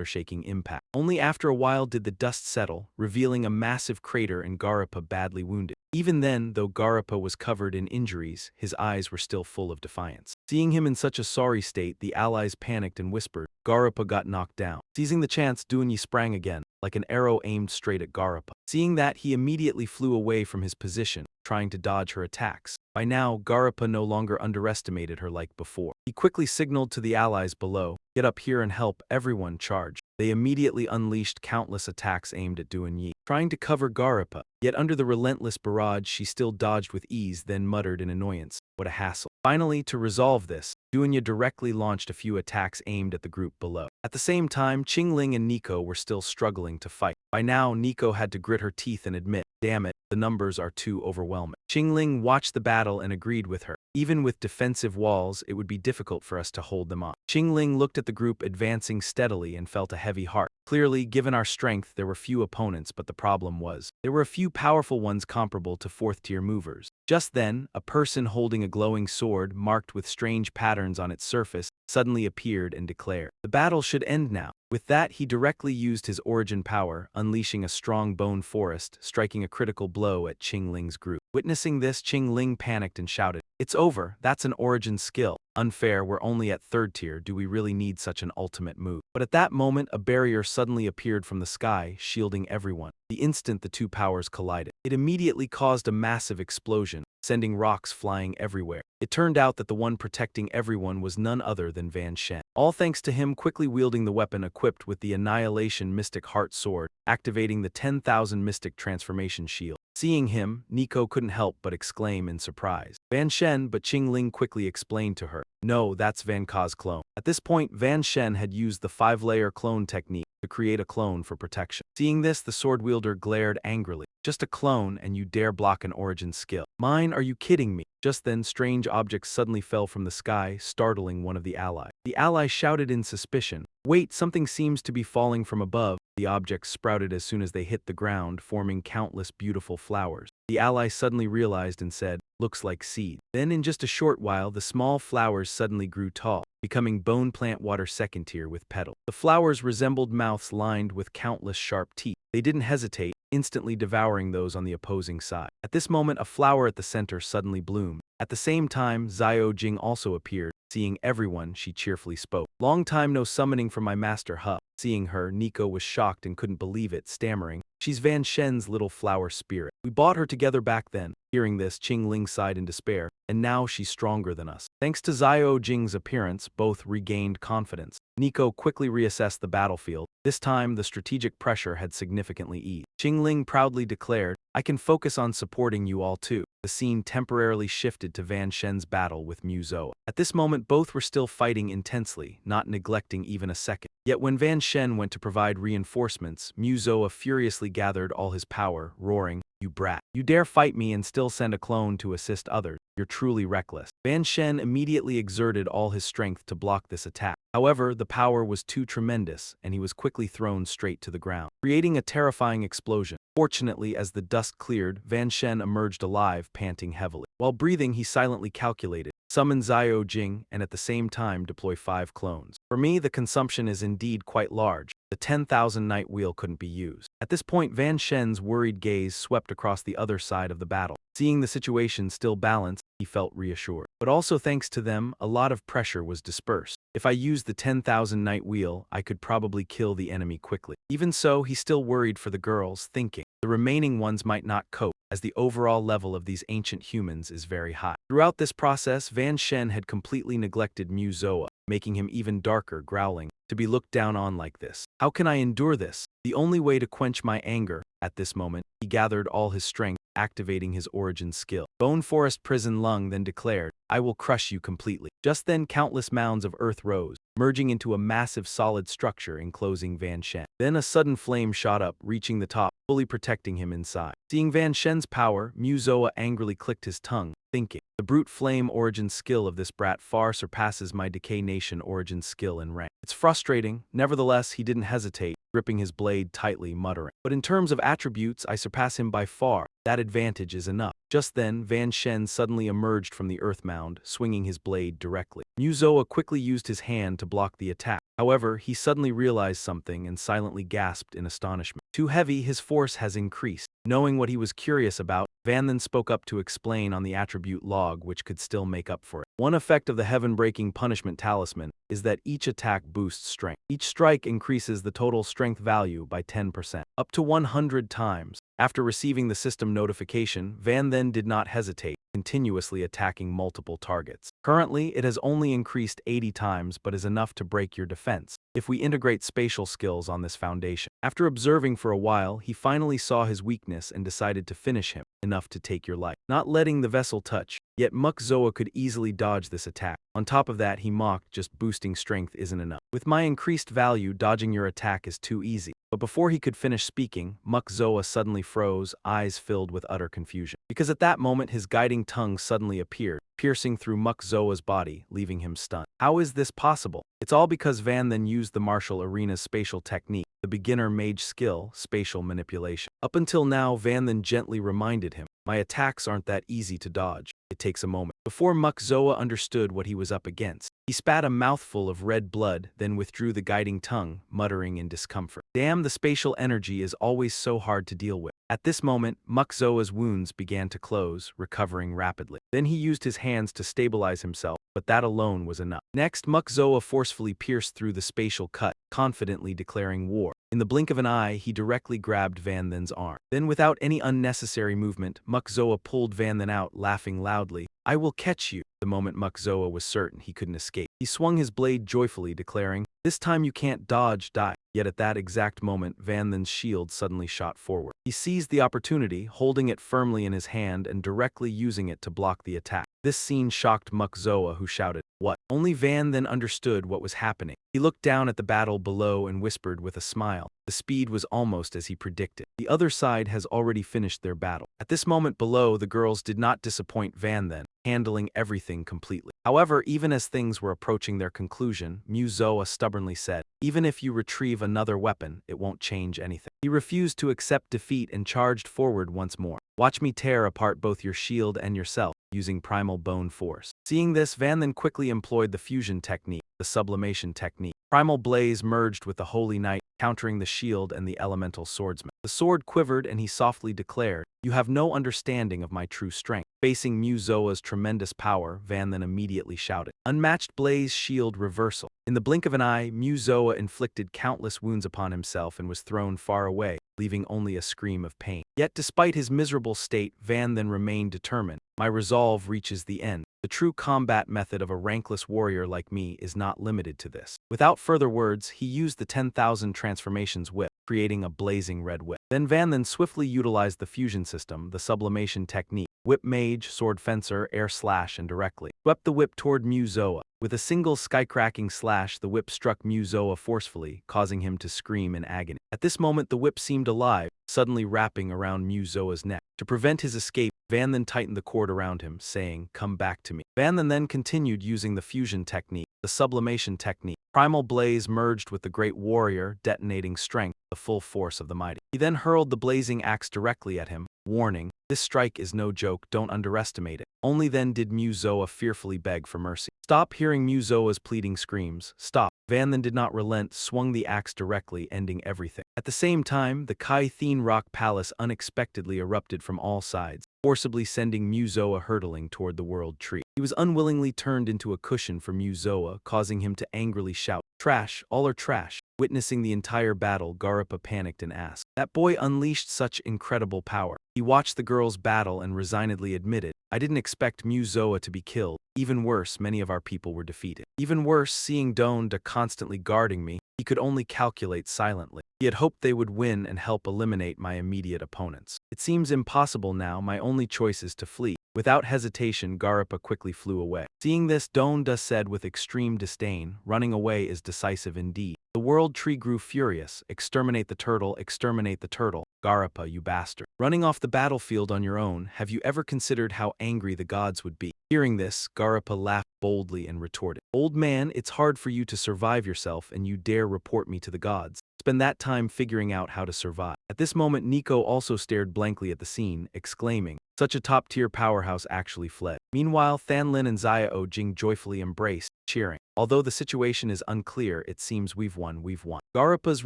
shaking impact. Only after a while did the dust settle, revealing a massive crater and Garapa badly wounded. Even then, though Garapa was covered in injuries, his eyes were still full of defiance. Seeing him in such a sorry state, the allies panicked and whispered. Garapa got knocked down. Seizing the chance, Dunyi sprang again, like an arrow aimed straight at Garapa. Seeing that, he immediately flew away from his position, trying to dodge her attacks. By now, Garapa no longer underestimated her like before. He quickly signaled to the allies below, get up here and help, everyone charge. They immediately unleashed countless attacks aimed at Dunyi, trying to cover Garapa. Yet under the relentless barrage, she still dodged with ease, then muttered in annoyance, what a hassle. Finally, to resolve this, Dunyi directly launched a few attacks aimed at the group below. At the same time, Qingling and Nico were still struggling to fight. By now, Nico had to grit her teeth and admit, damn it, the numbers are too overwhelming. Qingling watched the battle and agreed with her. Even with defensive walls, it would be difficult for us to hold them off. Qingling looked at the group advancing steadily and felt a heavy heart. Clearly, given our strength, there were few opponents, but the problem was, there were a few powerful ones comparable to fourth-tier movers. Just then, a person holding a glowing sword, marked with strange patterns on its surface, suddenly appeared and declared, the battle should end now. With that, he directly used his origin power, unleashing a strong bone forest, striking a critical blow at Qingling's group. Witnessing this, Qingling panicked and shouted, it's over, that's an origin skill. Unfair, we're only at third tier, do we really need such an ultimate move? But at that moment, a barrier suddenly appeared from the sky, shielding everyone. The instant the two powers collided, it immediately caused a massive explosion, sending rocks flying everywhere. It turned out that the one protecting everyone was none other than Van Shen. All thanks to him quickly wielding the weapon equipped with the Annihilation Mystic Heart Sword, activating the 10,000 Mystic Transformation Shield. Seeing him, Nico couldn't help but exclaim in surprise. Van Shen, but Qingling quickly explained to her, no, that's Van Ka's clone. At this point, Van Shen had used the 5-layer clone technique to create a clone for protection. Seeing this, the sword wielder glared angrily. Just a clone, and you dare block an origin skill. Mine, are you kidding me? Just then, strange objects suddenly fell from the sky, startling one of the allies. The ally shouted in suspicion, wait, something seems to be falling from above. The objects sprouted as soon as they hit the ground, forming countless beautiful flowers. The ally suddenly realized and said, looks like seed. Then in just a short while, the small flowers suddenly grew tall, becoming bone plant water second tier with petals. The flowers resembled mouths lined with countless sharp teeth. They didn't hesitate, instantly devouring those on the opposing side. At this moment, a flower at the center suddenly bloomed. At the same time, Xiao Jing also appeared. Seeing everyone, she cheerfully spoke. Long time no summoning from my master He. Seeing her, Nico was shocked and couldn't believe it, stammering, she's Van Shen's little flower spirit. We bought her together back then. Hearing this, Qingling sighed in despair, and now she's stronger than us. Thanks to Xiao Jing's appearance, both regained confidence. Nico quickly reassessed the battlefield. This time, the strategic pressure had significantly eased. Qingling proudly declared, I can focus on supporting you all too. The scene temporarily shifted to Van Shen's battle with Mu Zhou. At this moment, both were still fighting intensely, not neglecting even a second. Yet when Van Shen went to provide reinforcements, Mu Zhou furiously gathered all his power, roaring, you brat. You dare fight me and still send a clone to assist others. You're truly reckless. Van Shen immediately exerted all his strength to block this attack. However, the power was too tremendous, and he was quickly thrown straight to the ground, creating a terrifying explosion. Fortunately, as the dust cleared, Van Shen emerged alive, panting heavily. While breathing, he silently calculated, summon Zio Jing and at the same time deploy 5 clones. For me, the consumption is indeed quite large. The 10,000 night wheel couldn't be used. At this point, Van Shen's worried gaze swept across the other side of the battle. Seeing the situation still balanced, he felt reassured. But also thanks to them, a lot of pressure was dispersed. If I used the 10,000 night wheel, I could probably kill the enemy quickly. Even so, he still worried for the girls, thinking the remaining ones might not cope, as the overall level of these ancient humans is very high. Throughout this process, Van Shen had completely neglected Mu Zoa, making him even darker, growling, to be looked down on like this. How can I endure this? The only way to quench my anger, at this moment, he gathered all his strength, activating his origin skill. Bone Forest Prison Lung then declared, I will crush you completely. Just then countless mounds of earth rose, merging into a massive solid structure enclosing Van Shen. Then a sudden flame shot up, reaching the top, fully protecting him inside. Seeing Van Shen's power, Mu Zoa angrily clicked his tongue, thinking, the brute flame origin skill of this brat far surpasses my Decay Nation origin skill in rank. It's frustrating, nevertheless he didn't hesitate, gripping his blade tightly, muttering. But in terms of attributes, I surpass him by far. That advantage is enough. Just then, Van Shen suddenly emerged from the earth mound, swinging his blade directly. Mu Zoa quickly used his hand to block the attack. However, he suddenly realized something and silently gasped in astonishment. Too heavy, his force has increased. Knowing what he was curious about, Van then spoke up to explain on the attribute log which could still make up for it. One effect of the heaven-breaking punishment talisman is that each attack boosts strength. Each strike increases the total strength value by 10%, up to 100 times. After receiving the system notification, Van then did not hesitate, continuously attacking multiple targets. Currently, it has only increased 80 times but is enough to break your defense if we integrate spatial skills on this foundation. After observing for a while, he finally saw his weakness and decided to finish him, enough to take your life. Not letting the vessel touch, yet Muk Zoa could easily dodge this attack. On top of that, he mocked, just boosting strength isn't enough. With my increased value, dodging your attack is too easy. But before he could finish speaking, Muk Zoa suddenly froze, eyes filled with utter confusion. Because at that moment his guiding tongue suddenly appeared, piercing through Muk Zoa's body, leaving him stunned. How is this possible? It's all because Van then used the martial arena's spatial technique, the beginner mage skill, spatial manipulation. Up until now, Van then gently reminded him, my attacks aren't that easy to dodge. It takes a moment. Before Muk Zoa understood what he was up against, he spat a mouthful of red blood, then withdrew the guiding tongue, muttering in discomfort. Damn, the spatial energy is always so hard to deal with. At this moment, Muk Zoa's wounds began to close, recovering rapidly. Then he used his hands to stabilize himself, but that alone was enough. Next, Muk Zoa forcefully pierced through the spatial cut, confidently declaring war. In the blink of an eye, he directly grabbed Van Then's arm. Then without any unnecessary movement, Muk Zoa pulled Van Then out, laughing loudly. I will catch you. The moment Muk Zoa was certain he couldn't escape, he swung his blade joyfully, declaring, this time you can't dodge, die. Yet at that exact moment, Van Then's shield suddenly shot forward. He seized the opportunity, holding it firmly in his hand and directly using it to block the attack. This scene shocked Muk Zoa, who shouted, what? Only Van then understood what was happening. He looked down at the battle below and whispered with a smile. The speed was almost as he predicted. The other side has already finished their battle. At this moment below, the girls did not disappoint Van then, handling everything completely. However, even as things were approaching their conclusion, Mu Zoa stubbornly said, even if you retrieve another weapon, it won't change anything. He refused to accept defeat and charged forward once more. Watch me tear apart both your shield and yourself, using primal bone force. Seeing this, Van then quickly employed the fusion technique, the sublimation technique. Primal blaze merged with the holy knight, countering the shield and the elemental swordsman. The sword quivered and he softly declared, you have no understanding of my true strength. Facing Mu Zoa's tremendous power, Van then immediately shouted, unmatched blaze shield reversal. In the blink of an eye, Mu Zoa inflicted countless wounds upon himself and was thrown far away, leaving only a scream of pain. Yet despite his miserable state, Van then remained determined. My resolve reaches the end. The true combat method of a rankless warrior like me is not limited to this. Without further words, he used the 10,000 transformations whip, creating a blazing red whip. Then Van then swiftly utilized the fusion system, the sublimation technique, whip mage, sword fencer, air slash, and directly swept the whip toward Mu Zoa. With a single sky-cracking slash, the whip struck Mu Zoa forcefully, causing him to scream in agony. At this moment, the whip seemed alive, suddenly wrapping around Mu Zoa's neck. To prevent his escape, Van then tightened the cord around him, saying, come back to me. Van then continued using the fusion technique, the sublimation technique. Primal blaze merged with the great warrior, detonating strength, the full force of the mighty. He then hurled the blazing axe directly at him, warning, This strike is no joke, don't underestimate it. Only then did Muzoa fearfully beg for mercy. Stop! Hearing Muzoa's pleading screams, stop. Van then did not relent, swung the axe directly, ending everything. At the same time, the Kai-Thien rock palace unexpectedly erupted from all sides, forcibly sending Muzoa hurtling toward the world tree. He was unwillingly turned into a cushion for Muzoa, causing him to angrily shout, "Trash, all are trash." Witnessing the entire battle, Garupa panicked and asked, "That boy unleashed such incredible power." He watched the girls battle and resignedly admitted, "I didn't expect Muzoa to be killed. Even worse, many of our people were defeated. Even worse, seeing Donda constantly guarding me, he could only calculate silently. He had hoped they would win and help eliminate my immediate opponents. It seems impossible now, my only choice is to flee." Without hesitation, Garupa quickly flew away. Seeing this, Donda said with extreme disdain, "Running away is decisive indeed." The world tree grew furious. "Exterminate the turtle, exterminate the turtle. Garupa, you bastard. Running off the battlefield on your own, have you ever considered how angry the gods would be?" Hearing this, Garupa laughed boldly and retorted, "Old man, it's hard for you to survive yourself and you dare report me to the gods. Spend that time figuring out how to survive." At this moment, Nico also stared blankly at the scene, exclaiming, "Such a top-tier powerhouse actually fled." Meanwhile, Thanlin and Xiao Jing joyfully embraced, cheering. "Although the situation is unclear, it seems we've won, we've won." Garupa's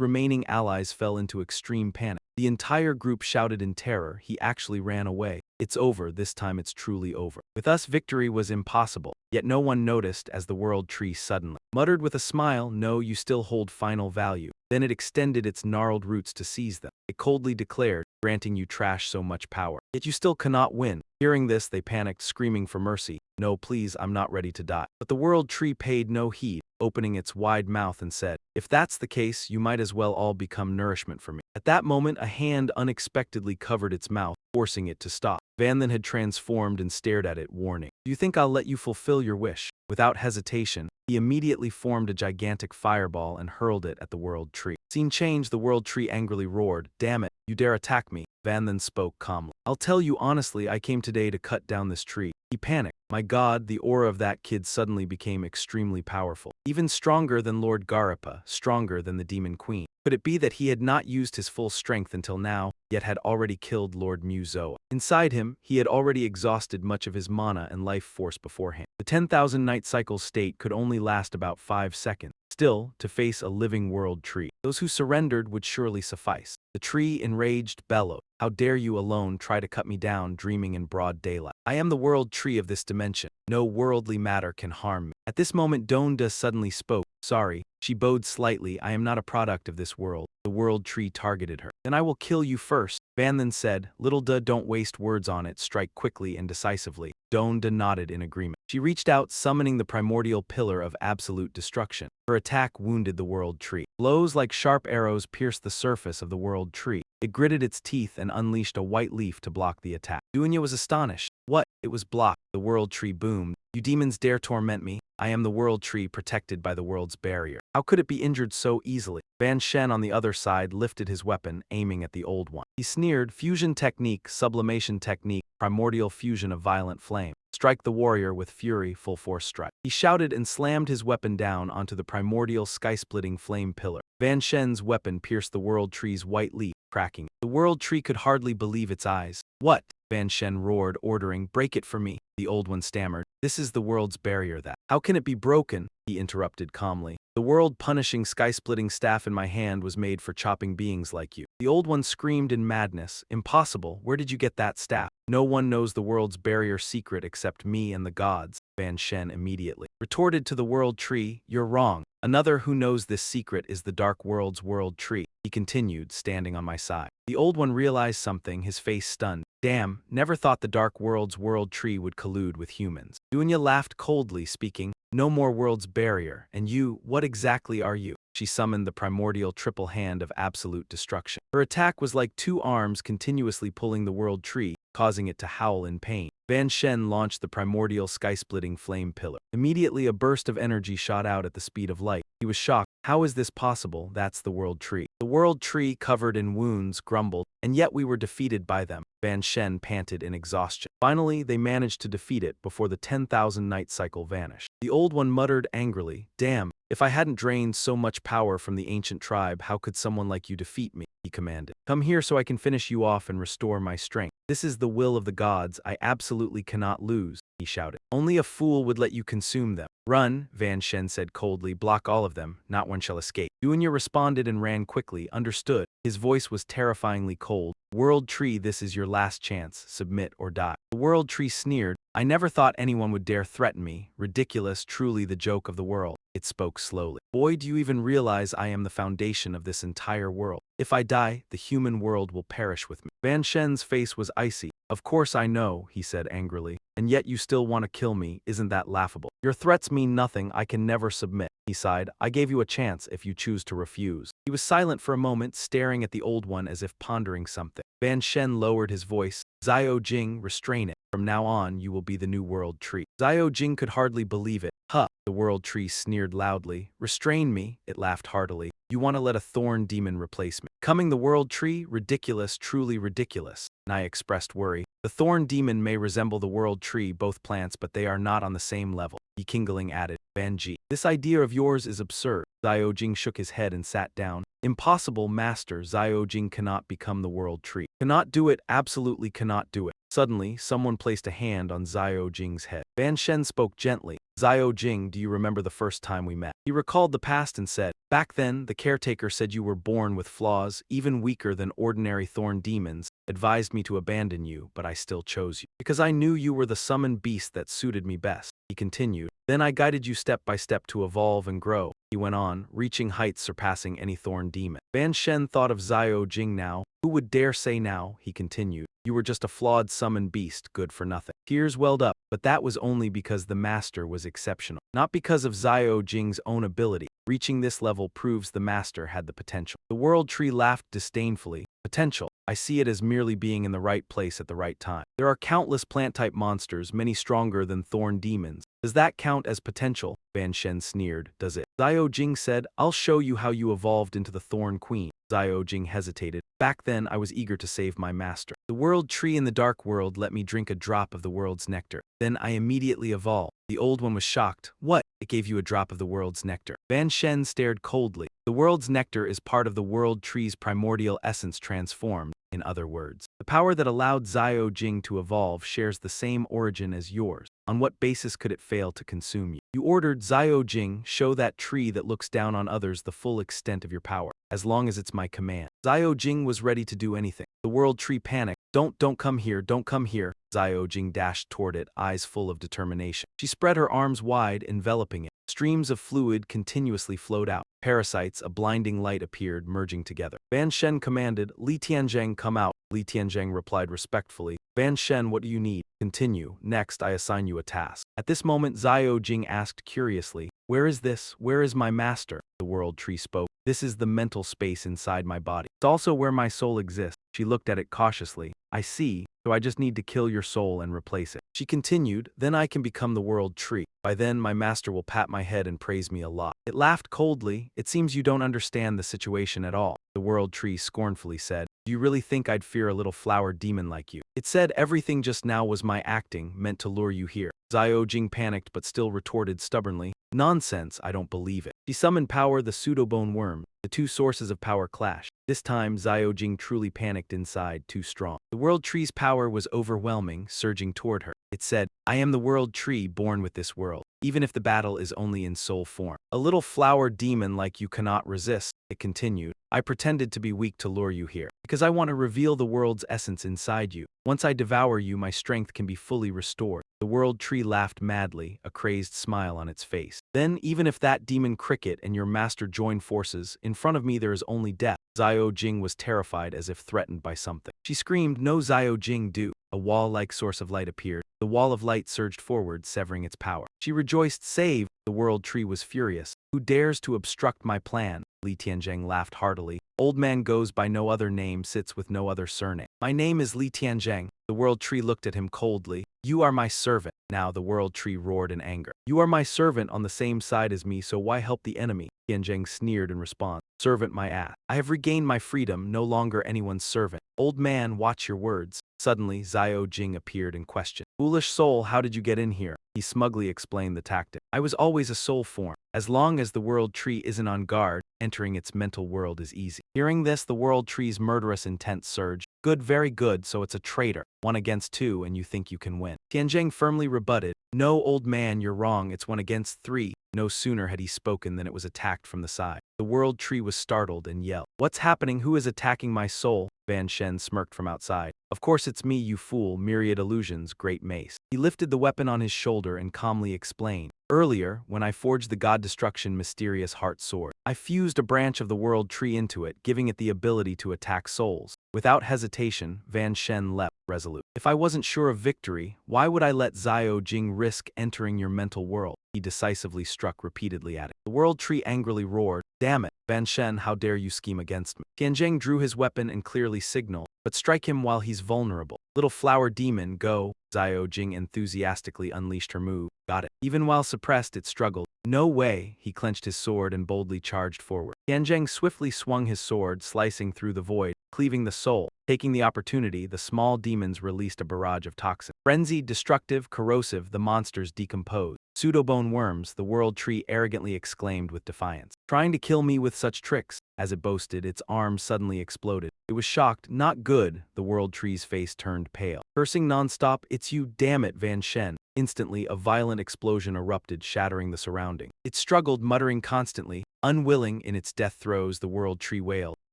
remaining allies fell into extreme panic. The entire group shouted in terror, "He actually ran away. It's over, this time it's truly over. With us, victory was impossible." Yet no one noticed as the world tree suddenly muttered with a smile, "No, you still hold final value." Then it extended its gnarled roots to seize them. It coldly declared, "Granting you trash so much power, yet you still cannot win." Hearing this, they panicked, screaming for mercy. "No, please, I'm not ready to die." But the world tree paid no heed, opening its wide mouth and said, "If that's the case, you might as well all become nourishment for me." At that moment, a hand unexpectedly covered its mouth, forcing it to stop. Van then had transformed and stared at it, warning, "Do you think I'll let you fulfill your wish?" Without hesitation, he immediately formed a gigantic fireball and hurled it at the world tree. Scene changed, the world tree angrily roared, "Damn it, you dare attack me." Van then spoke calmly, "I'll tell you honestly, I came today to cut down this tree." He panicked. My god, the aura of that kid suddenly became extremely powerful. Even stronger than Lord Garupa, stronger than the Demon Queen. Could it be that he had not used his full strength until now, yet had already killed Lord Muzoa? Inside him, he had already exhausted much of his mana and life force beforehand. The 10,000 night cycle state could only last about 5 seconds. Still, to face a living world tree, those who surrendered would surely suffice. The tree, enraged, bellowed, "How dare you alone try to cut me down, dreaming in broad daylight? I am the world tree of this dimension. No worldly matter can harm me." At this moment, Donda suddenly spoke. "Sorry." She bowed slightly, "I am not a product of this world." The world tree targeted her. "Then I will kill you first." Van then said, "Little Da, don't waste words on it, strike quickly and decisively." Donda nodded in agreement. She reached out, summoning the primordial pillar of absolute destruction. Her attack wounded the world tree. Blows like sharp arrows pierced the surface of the world tree. It gritted its teeth and unleashed a white leaf to block the attack. Dunya was astonished. What? It was blocked. The world tree boomed. "You demons dare torment me? I am the world tree protected by the world's barrier. How could it be injured so easily?" Van Shen on the other side lifted his weapon, aiming at the old one. He sneered, "Fusion technique, sublimation technique, primordial fusion of violent flame. Strike the warrior with fury, full force strike." He shouted and slammed his weapon down onto the primordial sky-splitting flame pillar. Van Shen's weapon pierced the world tree's white leaf, cracking. The world tree could hardly believe its eyes. "What?" Van Shen roared, ordering, "Break it for me." The old one stammered, "This is the world's barrier that—" "How can it be broken?" he interrupted calmly. "The world-punishing sky-splitting staff in my hand was made for chopping beings like you." The old one screamed in madness, "Impossible, where did you get that staff?" "No one knows the world's barrier secret except me and the gods," Van Shen immediately retorted to the world tree. "You're wrong. Another who knows this secret is the Dark World's world tree," he continued, standing on my side. The old one realized something, his face stunned. "Damn, never thought the Dark World's world tree would collude with humans." Dunya laughed coldly, speaking, "No more world's barrier, and you, what exactly are you?" She summoned the primordial triple hand of absolute destruction. Her attack was like two arms continuously pulling the world tree, causing it to howl in pain. Van Shen launched the primordial sky-splitting flame pillar. Immediately a burst of energy shot out at the speed of light. He was shocked. "How is this possible? That's the world tree." The world tree, covered in wounds, grumbled, "And yet we were defeated by them." Van Shen panted in exhaustion. Finally, they managed to defeat it before the 10,000 night cycle vanished. The old one muttered angrily, "Damn, if I hadn't drained so much power from the ancient tribe, how could someone like you defeat me?" he commanded. "Come here so I can finish you off and restore my strength." This is the will of the gods, I absolutely cannot lose, he shouted. Only a fool would let you consume them. Run, Van Shen said coldly, block all of them, not one shall escape. Junior responded and ran quickly, understood. His voice was terrifyingly cold. World Tree, this is your last chance, submit or die. The World Tree sneered, I never thought anyone would dare threaten me, ridiculous, truly the joke of the world. It spoke slowly. Boy, do you even realize I am the foundation of this entire world. If I die, the human world will perish with me. Van Shen's face was icy. Of course I know, he said angrily. And yet you still want to kill me, isn't that laughable? Your threats mean nothing, I can never submit. He sighed, I gave you a chance if you choose to refuse. He was silent for a moment, staring at the old one as if pondering something. Van Shen lowered his voice. Xiao Jing, restrain it. From now on, you will be the new World Tree. Xiao Jing could hardly believe it. Huh. The World Tree sneered loudly. Restrain me, it laughed heartily. You want to let a thorn demon replace me. Coming the World Tree? Ridiculous, truly ridiculous. Nai expressed worry. The thorn demon may resemble the World Tree, both plants, but they are not on the same level. Yikingling added. Banji. This idea of yours is absurd. Xiao Jing shook his head and sat down. Impossible, master. Xiao Jing cannot become the World Tree. Cannot do it, absolutely cannot do it. Suddenly, someone placed a hand on Xiao Jing's head. Van Shen spoke gently. Xiao Jing, do you remember the first time we met? He recalled the past and said, back then, the caretaker said you were born with flaws, even weaker than ordinary thorn demons, advised me to abandon you, but I still chose you. Because I knew you were the summoned beast that suited me best. He continued. Then I guided you step by step to evolve and grow. He went on, reaching heights surpassing any thorn demon. Van Shen thought of Xiao Jing now. Who would dare say now, he continued, you were just a flawed summoned beast, good for nothing. Tears welled up, but that was only because the master was exceptional. Not because of Xiao Jing's own ability. Reaching this level proves the master had the potential. The World Tree laughed disdainfully. Potential. I see it as merely being in the right place at the right time. There are countless plant-type monsters, many stronger than thorn demons. Does that count as potential? Van Shen sneered. Does it? Xiao Jing said, I'll show you how you evolved into the Thorn Queen. Xiao Jing hesitated. Back then, I was eager to save my master. The World Tree in the Dark World let me drink a drop of the world's nectar. Then I immediately evolved. The old one was shocked. What? It gave you a drop of the world's nectar. Van Shen stared coldly. The world's nectar is part of the World Tree's primordial essence transformed. In other words, the power that allowed Xiao Jing to evolve shares the same origin as yours. On what basis could it fail to consume you? You ordered Xiao Jing, show that tree that looks down on others the full extent of your power, as long as it's my command. Xiao Jing was ready to do anything. The World Tree panicked. Don't come here, don't come here. Xiao Jing dashed toward it, eyes full of determination. She spread her arms wide, enveloping it. Streams of fluid continuously flowed out. Parasites, a blinding light appeared, merging together. Van Shen commanded, Li Tianzhang, come out. Li Tianzhang replied respectfully, Van Shen, what do you need? Continue. Next, I assign you a task. At this moment, Xiao Jing asked curiously, where is this? Where is my master? The World Tree spoke. This is the mental space inside my body. It's also where my soul exists. She looked at it cautiously. I see, so I just need to kill your soul and replace it. She continued, then I can become the World Tree. By then, my master will pat my head and praise me a lot. It laughed coldly. It seems you don't understand the situation at all. The World Tree scornfully said, do you really think I'd fear a little flower demon like you? It said everything just now was my acting, meant to lure you here. Xiao Jing panicked but still retorted stubbornly, nonsense, I don't believe it. She summoned power, the pseudo-bone worm. The two sources of power clashed. This time, Xiao Jing truly panicked inside, too strong. The World Tree's power was overwhelming, surging toward her. It said, I am the World Tree born with this world, even if the battle is only in soul form. A little flower demon like you cannot resist, it continued. I pretended to be weak to lure you here, because I want to reveal the world's essence inside you. Once I devour you, my strength can be fully restored. The World Tree laughed madly, a crazed smile on its face. Then, even if that demon cricket and your master join forces, in front of me there is only death. Xiao Jing was terrified as if threatened by something. She screamed, no, Xiao Jing, do. A wall-like source of light appeared. The wall of light surged forward, severing its power. She rejoiced, save! The World Tree was furious. Who dares to obstruct my plan? Li Tianzhang laughed heartily. Old man goes by no other name, sits with no other surname. My name is Li Tianzhang. The World Tree looked at him coldly. You are my servant. Now the World Tree roared in anger. You are my servant on the same side as me, so why help the enemy? Tianzhang sneered in response. Servant my ass. I have regained my freedom, no longer anyone's servant. Old man, watch your words. Suddenly, Xiao Jing appeared and questioned. Foolish soul, how did you get in here? He smugly explained the tactic. I was always a soul form. As long as the World Tree isn't on guard, entering its mental world is easy. Hearing this, the world tree's murderous intent surged. Good, very good, so it's a traitor. 1 against 2, and you think you can win. Tianjing firmly rebutted, no, old man, you're wrong, it's 1 against 3. No sooner had he spoken than it was attacked from the side. The world tree was startled and yelled, what's happening? Who is attacking my soul? Van Shen smirked from outside. Of course it's me, you fool, myriad illusions, great mace. He lifted the weapon on his shoulder and calmly explained. Earlier, when I forged the God Destruction mysterious heart sword, I fused a branch of the world tree into it, giving it the ability to attack souls. Without hesitation, Van Shen leapt, resolute. If I wasn't sure of victory, why would I let Xiao Jing risk entering your mental world? He decisively struck repeatedly at it. The world tree angrily roared, damn it, Van Shen, how dare you scheme against me? Tianjing drew his weapon and clearly signaled, but strike him while he's vulnerable. Little flower demon, go. Xiao Jing enthusiastically unleashed her move. Got it. Even while suppressed, it struggled. No way, he clenched his sword and boldly charged forward. Tianjing swiftly swung his sword, slicing through the void, cleaving the soul. Taking the opportunity, the small demons released a barrage of toxin. Frenzied, destructive, corrosive, the monsters decomposed. Pseudobone worms, the world tree arrogantly exclaimed with defiance. Trying to kill me with such tricks? As it boasted, its arm suddenly exploded. It was shocked, not good. The world tree's face turned pale. Cursing nonstop, it's you, damn it, Van Shen. Instantly, a violent explosion erupted, shattering the surrounding. It struggled, muttering constantly. Unwilling, in its death throes, the world tree wailed,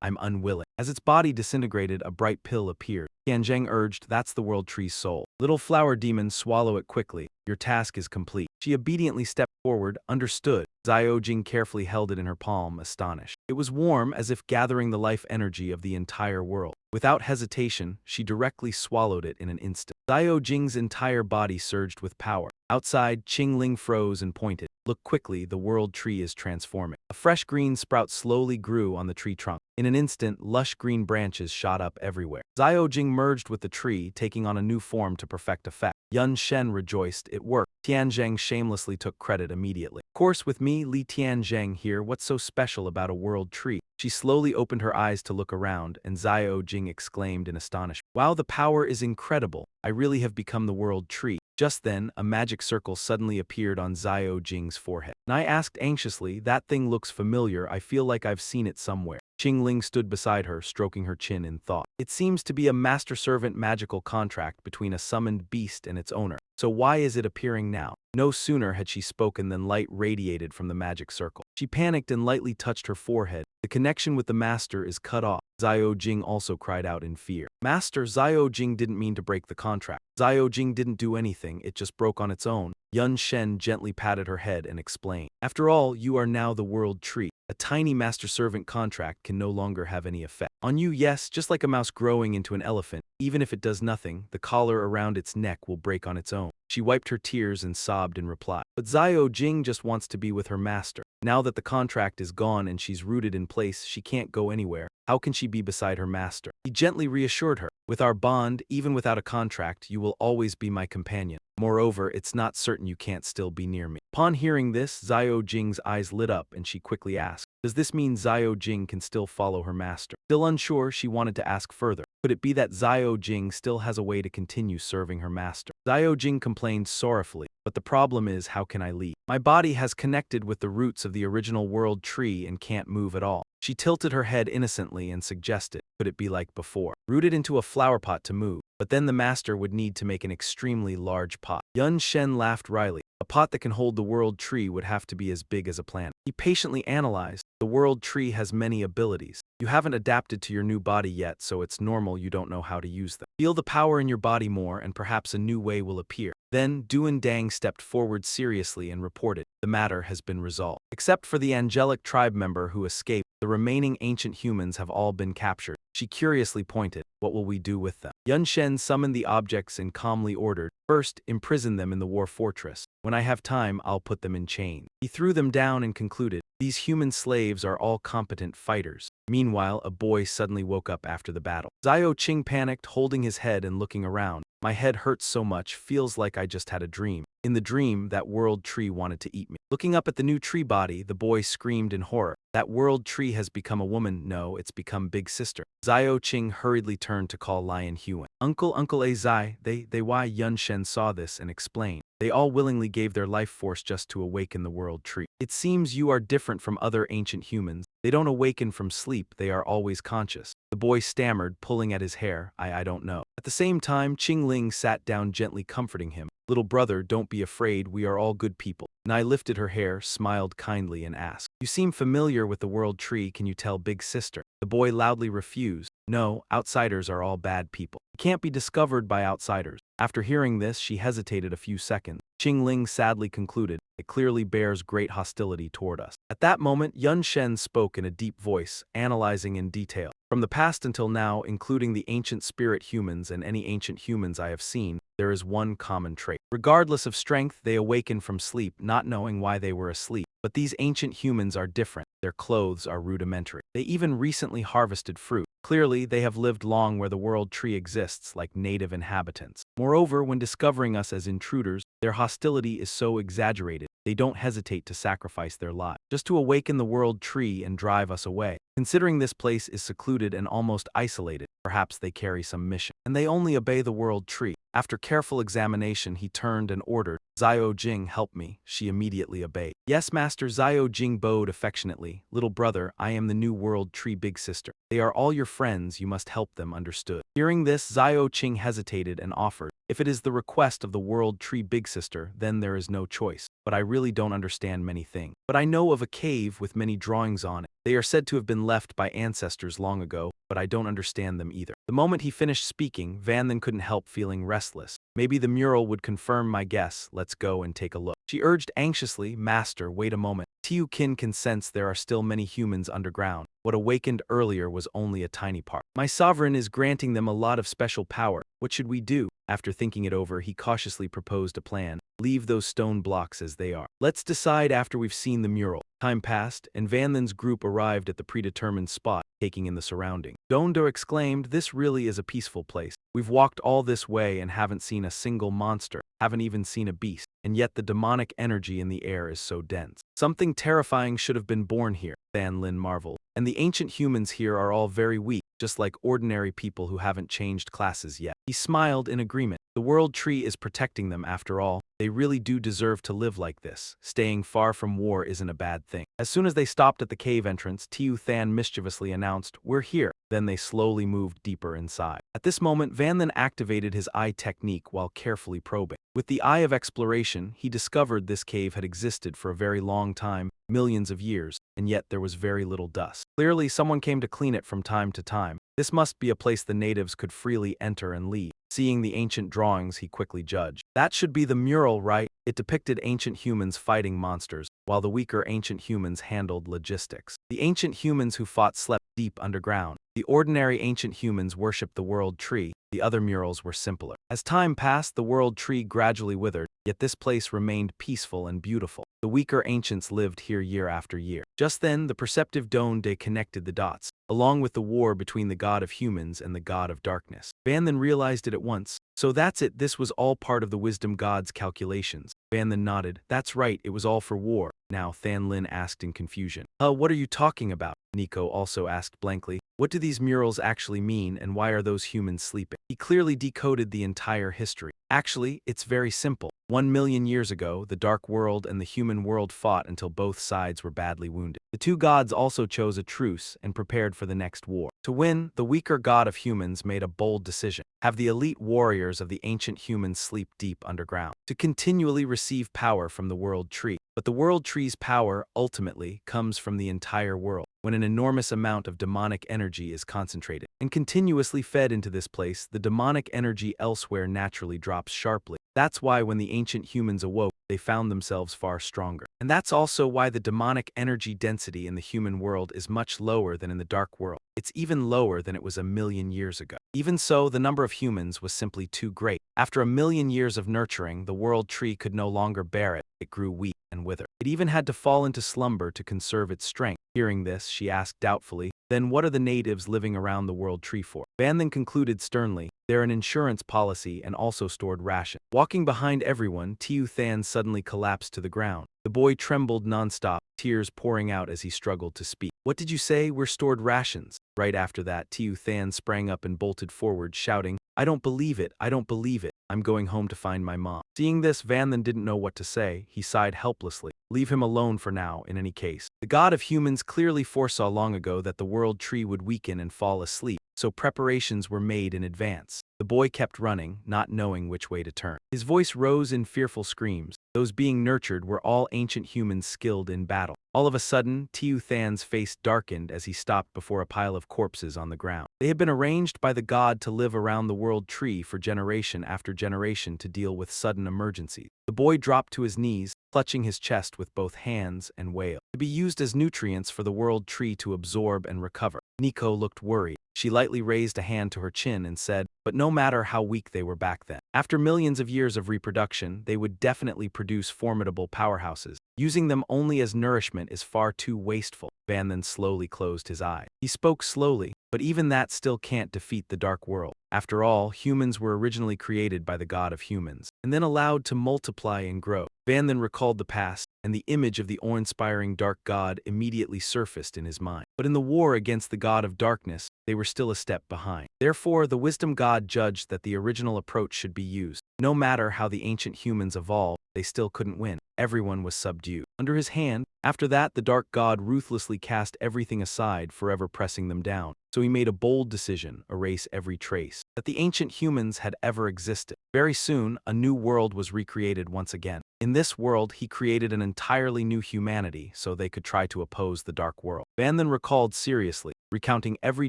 I'm unwilling. As its body disintegrated, a bright pill appeared. Tianjing urged, that's the world tree's soul. Little flower demon, swallow it quickly. Your task is complete. She obediently stepped forward, understood. Xiao Jing carefully held it in her palm, astonished. It was warm, as if gathering the life energy of the entire world. Without hesitation, she directly swallowed it in an instant. Xiao Jing's entire body surged with power. Outside, Qing Ling froze and pointed. Look quickly, the world tree is transforming. A fresh green sprout slowly grew on the tree trunk. In an instant, lush green branches shot up everywhere. Xiao Jing merged with the tree, taking on a new form to perfect effect. Yun Shen rejoiced, it worked. Tianjing shamelessly took credit immediately. Of course, with me, Li Tianjing here, what's so special about a world tree? She slowly opened her eyes to look around, and Xiao Jing exclaimed in astonishment. Wow, the power is incredible. I really have become the world tree. Just then, a magic circle suddenly appeared on Xiao Jing's forehead. And I asked anxiously, that thing looks familiar, I feel like I've seen it somewhere. Qing Ling stood beside her, stroking her chin in thought. It seems to be a master-servant magical contract between a summoned beast and its owner. So why is it appearing now? No sooner had she spoken than light radiated from the magic circle. She panicked and lightly touched her forehead. The connection with the master is cut off. Xiao Jing also cried out in fear. Master, Xiao Jing didn't mean to break the contract. Xiao Jing didn't do anything, it just broke on its own. Yun Shen gently patted her head and explained. After all, you are now the world tree. A tiny master-servant contract can no longer have any effect. On you, yes, just like a mouse growing into an elephant. Even if it does nothing, the collar around its neck will break on its own. She wiped her tears and sobbed in reply. But Xiao Jing just wants to be with her master. Now that the contract is gone and she's rooted in place, she can't go anywhere. How can she be beside her master? He gently reassured her. With our bond, even without a contract, you will always be my companion. Moreover, it's not certain you can't still be near me. Upon hearing this, Xiao Jing's eyes lit up and she quickly asked, does this mean Xiao Jing can still follow her master? Still unsure, she wanted to ask further. Could it be that Xiao Jing still has a way to continue serving her master? Xiao Jing complained sorrowfully, but the problem is, how can I leave? My body has connected with the roots of the original world tree and can't move at all. She tilted her head innocently and suggested, could it be like before? Rooted into a flower pot to move, but then the master would need to make an extremely large pot. Yun Shen laughed wryly. A pot that can hold the world tree would have to be as big as a planet. He patiently analyzed. The world tree has many abilities. You haven't adapted to your new body yet, so it's normal you don't know how to use them. Feel the power in your body more and perhaps a new way will appear. Then, Duan Dang stepped forward seriously and reported, the matter has been resolved. Except for the angelic tribe member who escaped, the remaining ancient humans have all been captured. She curiously pointed, what will we do with them? Yun Shen summoned the objects and calmly ordered, first, imprison them in the war fortress. When I have time, I'll put them in chains. He threw them down and concluded, these human slaves are all competent fighters. Meanwhile, a boy suddenly woke up after the battle. Xiao Qing panicked, holding his head and looking around. My head hurts so much, feels like I just had a dream. In the dream, that world tree wanted to eat me. Looking up at the new tree body, the boy screamed in horror. That world tree has become a woman. No, it's become Big Sister. Xiao Qing hurriedly turned to call Lion Huan. Uncle A Zai, they why Yun Shen saw this and explained. They all willingly gave their life force just to awaken the world tree. It seems you are different from other ancient humans. They don't awaken from sleep, they are always conscious. The boy stammered, pulling at his hair. I don't know. At the same time, Qing Ling sat down gently comforting him. Little brother, don't be afraid, we are all good people. Nai lifted her hair, smiled kindly and asked, you seem familiar with the world tree, can you tell big sister? The boy loudly refused. No, outsiders are all bad people. It can't be discovered by outsiders. After hearing this, she hesitated a few seconds. Qing Ling sadly concluded, it clearly bears great hostility toward us. At that moment, Yun Shen spoke in a deep voice, analyzing in detail. From the past until now, including the ancient spirit humans and any ancient humans I have seen, there is one common trait. Regardless of strength, they awaken from sleep, not knowing why they were asleep. But these ancient humans are different. Their clothes are rudimentary. They even recently harvested fruit. Clearly, they have lived long where the world tree exists, like native inhabitants. Moreover, when discovering us as intruders, their hostility is so exaggerated, they don't hesitate to sacrifice their lives, just to awaken the world tree and drive us away. Considering this place is secluded and almost isolated, perhaps they carry some mission, and they only obey the world tree. After careful examination, he turned and ordered, Zio Jing, help me. She immediately obeyed. Yes, master. Zio Jing bowed affectionately. Little brother, I am the new world tree big sister. They are all your friends, you must help them, understood. Hearing this, Zio Jing hesitated and offered, if it is the request of the world tree big sister, then there is no choice. But I really don't understand many things. But I know of a cave with many drawings on it. They are said to have been left by ancestors long ago, but I don't understand them either. The moment he finished speaking, Van then couldn't help feeling restless. Maybe the mural would confirm my guess. Let's go and take a look. She urged anxiously, Master, wait a moment. Tiu Qin can sense there are still many humans underground. What awakened earlier was only a tiny part. My sovereign is granting them a lot of special power. What should we do? After thinking it over, he cautiously proposed a plan. Leave those stone blocks as they are. Let's decide after we've seen the mural. Time passed, and Van Lin's group arrived at the predetermined spot, taking in the surrounding. Dondo exclaimed, this really is a peaceful place. We've walked all this way and haven't seen a single monster, haven't even seen a beast, and yet the demonic energy in the air is so dense. Something terrifying should have been born here, Van Lin marveled. And the ancient humans here are all very weak, just like ordinary people who haven't changed classes yet. He smiled in agreement. The world tree is protecting them after all. They really do deserve to live like this. Staying far from war isn't a bad thing. As soon as they stopped at the cave entrance, Tiu Than mischievously announced, we're here. Then they slowly moved deeper inside. At this moment, Van Lin activated his eye technique while carefully probing. With the eye of exploration, he discovered this cave had existed for a very long time, millions of years, and yet there was very little dust. Clearly, someone came to clean it from time to time. This must be a place the natives could freely enter and leave. Seeing the ancient drawings, he quickly judged. That should be the mural, right? It depicted ancient humans fighting monsters, while the weaker ancient humans handled logistics. The ancient humans who fought slept deep underground. The ordinary ancient humans worshipped the world tree. The other murals were simpler. As time passed, the world tree gradually withered, yet this place remained peaceful and beautiful. The weaker ancients lived here year after year. Just then, the perceptive Donde connected the dots, along with the war between the god of humans and the god of darkness. Van then realized it at once. So that's it, this was all part of the wisdom god's calculations. Van then nodded. That's right, it was all for war. Now, Than Lin asked in confusion. What are you talking about? Nico also asked blankly. What do these murals actually mean, and why are those humans sleeping? He clearly decoded the entire history. Actually, it's very simple. 1,000,000 years ago, the dark world and the human world fought until both sides were badly wounded. The two gods also chose a truce and prepared for the next war. To win, the weaker god of humans made a bold decision. Have the elite warriors of the ancient humans sleep deep underground, to continually receive power from the world tree. But the world tree's power, ultimately, comes from the entire world. When an enormous amount of demonic energy is concentrated and continuously fed into this place, the demonic energy elsewhere naturally drops sharply. That's why when the ancient humans awoke, they found themselves far stronger. And that's also why the demonic energy density in the human world is much lower than in the dark world. It's even lower than it was 1,000,000 years ago. Even so, the number of humans was simply too great. After 1,000,000 years of nurturing, the world tree could no longer bear it. It grew weak and withered. It even had to fall into slumber to conserve its strength. Hearing this, she asked doubtfully, then what are the natives living around the world tree for? Van then concluded sternly, they're an insurance policy and also stored rations. Walking behind everyone, Tiu Than suddenly collapsed to the ground. The boy trembled nonstop, tears pouring out as he struggled to speak. What did you say? We're stored rations. Right after that, Tiu Than sprang up and bolted forward, shouting, I don't believe it, I don't believe it. I'm going home to find my mom. Seeing this, Van then didn't know what to say. He sighed helplessly. Leave him alone for now, in any case. The god of humans clearly foresaw long ago that the world tree would weaken and fall asleep, so preparations were made in advance. The boy kept running, not knowing which way to turn. His voice rose in fearful screams. Those being nurtured were all ancient humans skilled in battle. All of a sudden, Tiu Than's face darkened as he stopped before a pile of corpses on the ground. They had been arranged by the god to live around the world tree for generation after generation to deal with sudden emergencies. The boy dropped to his knees, clutching his chest with both hands, and wailed. To be used as nutrients for the world tree to absorb and recover. Nico looked worried. She lightly raised a hand to her chin and said, but no matter how weak they were back then, after millions of years of reproduction, they would definitely produce formidable powerhouses. Using them only as nourishment is far too wasteful. Van then slowly closed his eye. He spoke slowly, but even that still can't defeat the dark world. After all, humans were originally created by the god of humans, and then allowed to multiply and grow. Van then recalled the past, and the image of the awe-inspiring dark god immediately surfaced in his mind. But in the war against the god of darkness, they were still a step behind. Therefore, the wisdom god judged that the original approach should be used. No matter how the ancient humans evolved, they still couldn't win. Everyone was subdued. Under his hand, after that, the dark god ruthlessly cast everything aside, forever pressing them down. So he made a bold decision, erase every trace that the ancient humans had ever existed. Very soon, a new world was recreated once again. In this world, he created an entirely new humanity so they could try to oppose the dark world. Van then recalled seriously, recounting every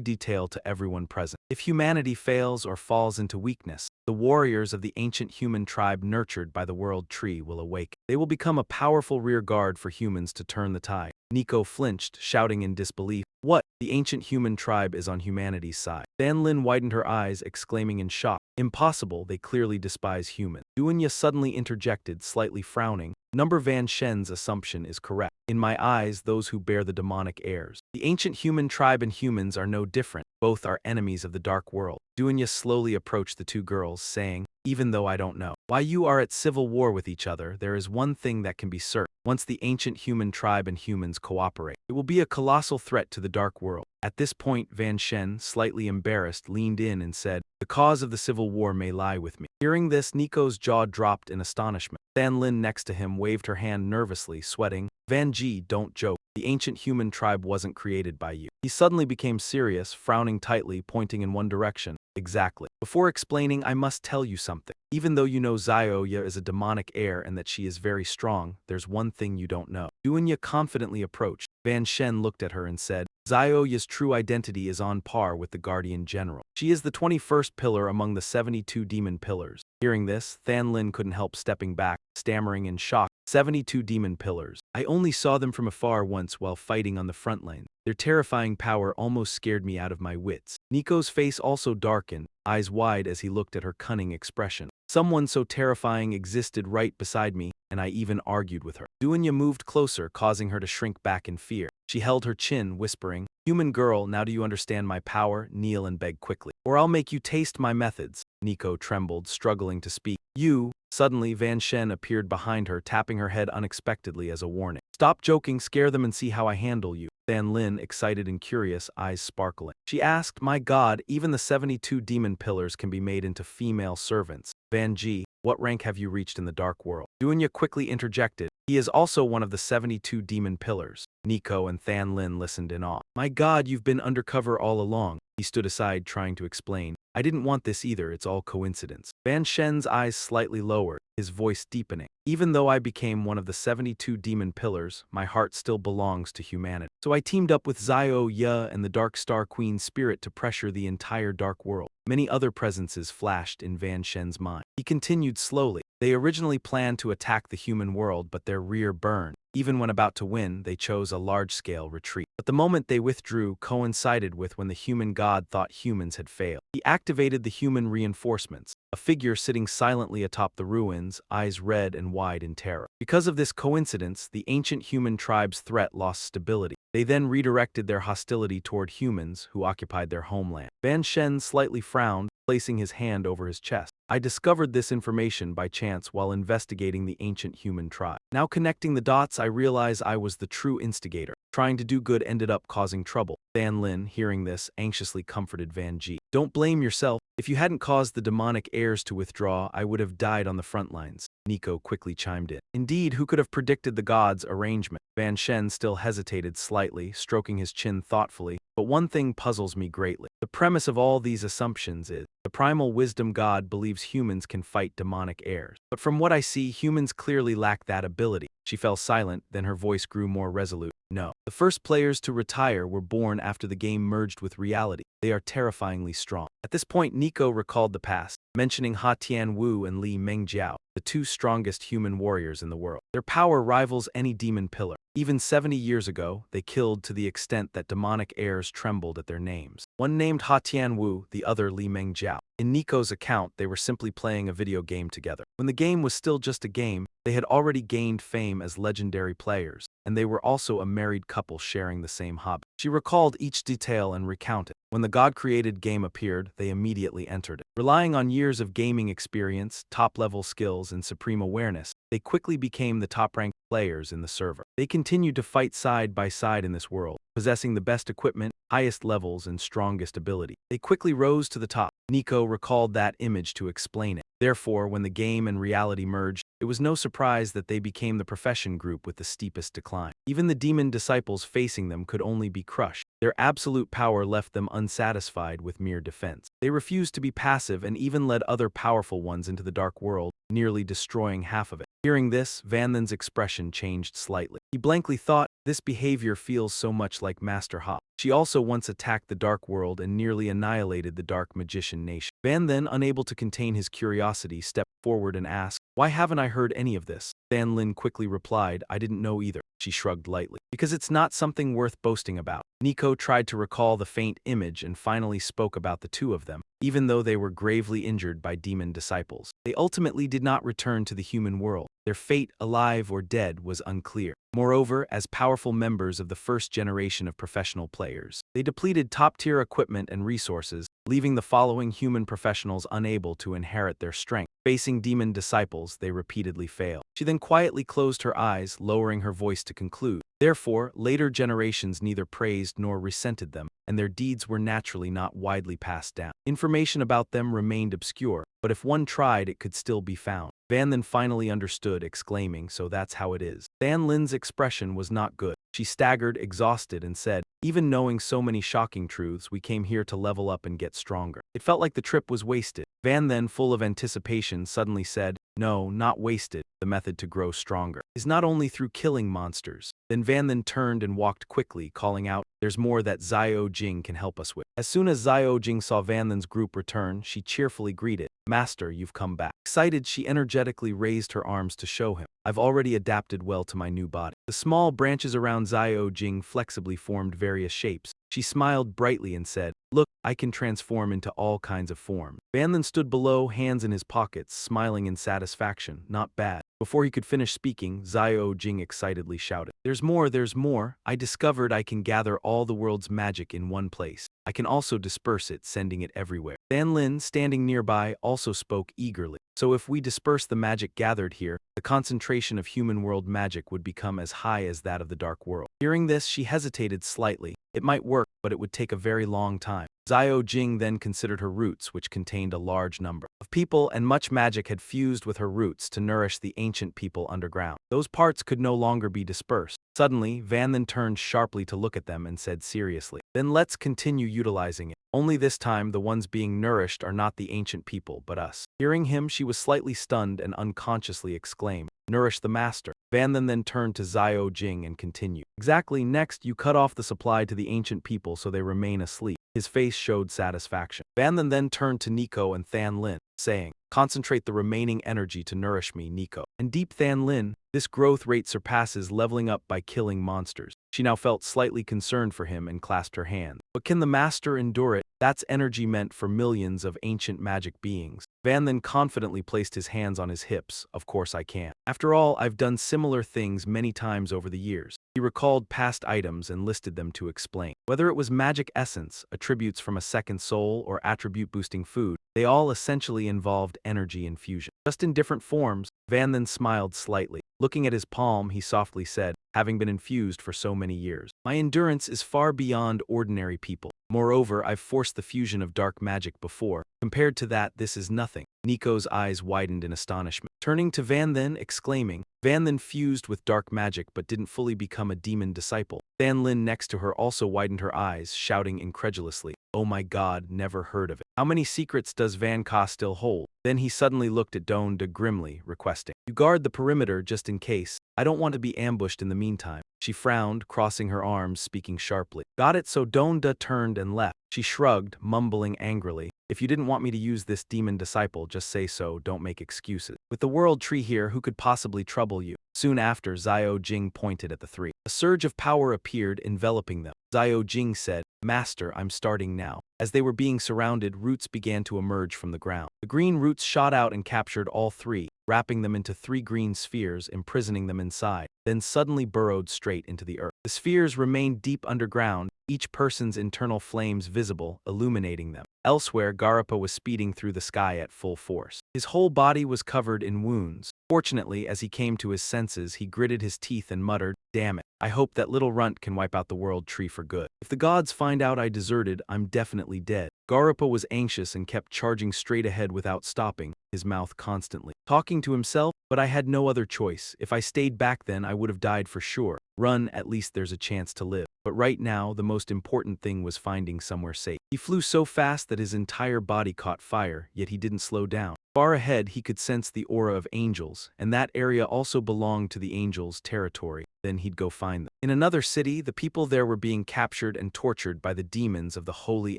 detail to everyone present. If humanity fails or falls into weakness, the warriors of the ancient human tribe nurtured by the world tree will awake. They will become a powerful rear guard for humans to turn the tide. Nico flinched, shouting in disbelief, "What? The ancient human tribe is on humanity's side." Dan Lin widened her eyes, exclaiming in shock, "Impossible, they clearly despise humans." Duanya suddenly interjected, slightly frowning, "Number Van Shen's assumption is correct. In my eyes, those who bear the demonic heirs. The ancient human tribe and humans are no different. Both are enemies of the dark world." Duanya slowly approached the two girls, saying, "Even though I don't know why you are at civil war with each other, there is one thing that can be certain. Once the ancient human tribe and humans cooperate, it will be a colossal threat to the dark world." At this point, Van Shen, slightly embarrassed, leaned in and said, "The cause of the civil war may lie with me." Hearing this, Nico's jaw dropped in astonishment. Than Lin next to him waved her hand nervously, sweating, "Van Ji, don't joke. The ancient human tribe wasn't created by you." He suddenly became serious, frowning tightly, pointing in one direction. "Exactly. Before explaining, I must tell you something. Even though you know Zioya is a demonic heir and that she is very strong, there's one thing you don't know." Duanya confidently approached. Van Shen looked at her and said, "Zioya's true identity is on par with the Guardian General. She is the 21st pillar among the 72 demon pillars." Hearing this, Than Lin couldn't help stepping back, stammering in shock. 72 demon pillars. I only saw them from afar once while fighting on the front line. Their terrifying power almost scared me out of my wits. Nico's face also darkened, eyes wide as he looked at her cunning expression. Someone so terrifying existed right beside me, and I even argued with her. Duanya moved closer, causing her to shrink back in fear. She held her chin, whispering, "Human girl, now do you understand my power? Kneel and beg quickly, or I'll make you taste my methods." Nico trembled, struggling to speak. "You." Suddenly, Van Shen appeared behind her, tapping her head unexpectedly as a warning. "Stop joking, scare them and see how I handle you." Than Lin, excited and curious, eyes sparkling. She asked, "My god, even the 72 demon pillars can be made into female servants. Van Ji, what rank have you reached in the dark world?" Duanya quickly interjected, "He is also one of the 72 demon pillars." Nico and Than Lin listened in awe. "My god, you've been undercover all along." He stood aside, trying to explain, "I didn't want this either, it's all coincidence." Van Shen's eyes slightly lowered, his voice deepening. "Even though I became one of the 72 demon pillars, my heart still belongs to humanity. So I teamed up with Zioya and the Dark Star Queen Spirit to pressure the entire dark world." Many other presences flashed in Van Shen's mind. He continued slowly. "They originally planned to attack the human world, but their rear burned. Even when about to win, they chose a large-scale retreat. But the moment they withdrew coincided with when the human god thought humans had failed. He activated the human reinforcements, a figure sitting silently atop the ruins, eyes red and wide in terror. Because of this coincidence, the ancient human tribe's threat lost stability. They then redirected their hostility toward humans who occupied their homeland." Van Shen slightly frowned, placing his hand over his chest. "I discovered this information by chance while investigating the ancient human tribe. Now connecting the dots, I realize I was the true instigator. Trying to do good ended up causing trouble. Van Lin, hearing this, anxiously comforted Van Ji. Don't blame yourself. If you hadn't caused the demonic heirs to withdraw, I would have died on the front lines. Nico quickly chimed in. Indeed, who could have predicted the gods' arrangement? Van Shen still hesitated slightly, stroking his chin thoughtfully. But one thing puzzles me greatly. The premise of all these assumptions is, the primal wisdom god believes humans can fight demonic heirs. But from what I see, humans clearly lack that ability. She fell silent, then her voice grew more resolute. No. The first players to retire were born after the game merged with reality. They are terrifyingly strong. At this point, Nico recalled the past, mentioning Ha Tianwu and Li Mengjiao, the two strongest human warriors in the world. Their power rivals any demon pillar. Even 70 years ago, they killed to the extent that demonic heirs trembled at their names. One named Ha Tianwu, the other Li Mengjiao. In Nico's account, they were simply playing a video game together. When the game was still just a game, they had already gained fame as legendary players, and they were also a married couple sharing the same hobby. She recalled each detail and recounted. When the God-created game appeared, they immediately entered it. Relying on years of gaming experience, top-level skills, and supreme awareness, they quickly became the top-ranked players in the server. They continued to fight side by side in this world, possessing the best equipment, highest levels, and strongest ability. They quickly rose to the top. Nico recalled that image to explain it. Therefore, when the game and reality merged, it was no surprise that they became the profession group with the steepest decline. Even the demon disciples facing them could only be crushed. Their absolute power left them unsatisfied with mere defense. They refused to be passive and even led other powerful ones into the dark world, nearly destroying half of it. Hearing this, Van Lin's expression changed slightly. He blankly thought, this behavior feels so much like Master Ha. She also once attacked the dark world and nearly annihilated the dark magician nation. Van Lin, unable to contain his curiosity, stepped forward and asked, why haven't I heard any of this? Van Lin quickly replied, I didn't know either. She shrugged lightly. Because it's not something worth boasting about. Nico tried to recall the faint image and finally spoke about the two of them, even though they were gravely injured by demon disciples. They ultimately did not return to the human world. Their fate, alive or dead, was unclear. Moreover, as powerful members of the first generation of professional players, they depleted top-tier equipment and resources, leaving the following human professionals unable to inherit their strength. Facing demon disciples, they repeatedly failed. She then quietly closed her eyes, lowering her voice to conclude. Therefore, later generations neither praised nor resented them, and their deeds were naturally not widely passed down. Information about them remained obscure, but if one tried, it could still be found. Van Lin finally understood, exclaiming, so that's how it is. Van Lin's expression was not good. She staggered, exhausted, and said, even knowing so many shocking truths, we came here to level up and get stronger. It felt like the trip was wasted. Van then, full of anticipation, suddenly said, no, not wasted. The method to grow stronger is not only through killing monsters. Then Van then turned and walked quickly, calling out, there's more that Xiao Jing can help us with. As soon as Xiao Jing saw Van Lin's group return, she cheerfully greeted, Master, you've come back. Excited, she energetically raised her arms to show him, I've already adapted well to my new body. The small branches around Xiao Jing flexibly formed various shapes. She smiled brightly and said, look, I can transform into all kinds of forms. Van Lin stood below, hands in his pockets, smiling in satisfaction. Not bad. Before he could finish speaking, Xiao Jing excitedly shouted, there's more, there's more. I discovered I can gather all the world's magic in one place. I can also disperse it, sending it everywhere. Van Lin, standing nearby, also spoke eagerly. So if we disperse the magic gathered here, the concentration of human world magic would become as high as that of the dark world. Hearing this, she hesitated slightly. It might work, but it would take a very long time. Xiao Jing then considered her roots, which contained a large number of people, and much magic had fused with her roots to nourish the ancient people underground. Those parts could no longer be dispersed. Suddenly, Van then turned sharply to look at them and said seriously, then let's continue utilizing it. Only this time, the ones being nourished are not the ancient people, but us. Hearing him, she was slightly stunned and unconsciously exclaimed, nourish the master. Van then turned to Xiao Jing and continued. Exactly, next you cut off the supply to the ancient people so they remain asleep. His face showed satisfaction. Van then turned to Nico and Than Lin, saying, concentrate the remaining energy to nourish me, Nico. And deep Than Lin, this growth rate surpasses leveling up by killing monsters. She now felt slightly concerned for him and clasped her hand. But can the master endure it? That's energy meant for millions of ancient magic beings. Van then confidently placed his hands on his hips. Of course I can. After all, I've done similar things many times over the years. He recalled past items and listed them to explain. Whether it was magic essence, attributes from a second soul, or attribute-boosting food, they all essentially involved energy infusion. Just in different forms. Van then smiled slightly. Looking at his palm, he softly said, having been infused for so many years, "My endurance is far beyond ordinary people. Moreover, I've forced the fusion of dark magic before. Compared to that, this is nothing." Nico's eyes widened in astonishment, turning to Van Then, exclaiming, "Van Then fused with dark magic but didn't fully become a demon disciple." Van Lin next to her also widened her eyes, shouting incredulously, "Oh my god, never heard of it. How many secrets does Van Ka still hold?" Then he suddenly looked at Don De grimly, requesting, "You guard the perimeter just in case. I don't want to be ambushed in the meantime." She frowned, crossing her arms, speaking sharply. "Got it." So Don De turned and left. She shrugged, mumbling angrily, "If you didn't want me to use this demon disciple, just say so, don't make excuses. With the world tree here, who could possibly trouble you?" Soon after, Xiao Jing pointed at the three. A surge of power appeared, enveloping them. Xiao Jing said, "Master, I'm starting now." As they were being surrounded, roots began to emerge from the ground. The green roots shot out and captured all three, wrapping them into three green spheres, imprisoning them inside, then suddenly burrowed straight into the earth. The spheres remained deep underground, each person's internal flames visible, illuminating them. Elsewhere, Garapa was speeding through the sky at full force. His whole body was covered in wounds. Fortunately, as he came to his senses, he gritted his teeth and muttered, "Damn it. I hope that little runt can wipe out the world tree for good. If the gods find out I deserted, I'm definitely dead." Garapa was anxious and kept charging straight ahead without stopping, his mouth constantly talking to himself, "But I had no other choice. If I stayed back then, I would have died for sure. Run, at least there's a chance to live." But right now, the most important thing was finding somewhere safe. He flew so fast that his entire body caught fire, yet he didn't slow down. Far ahead, he could sense the aura of angels, and that area also belonged to the angels' territory. Then he'd go find them. In another city, the people there were being captured and tortured by the demons of the holy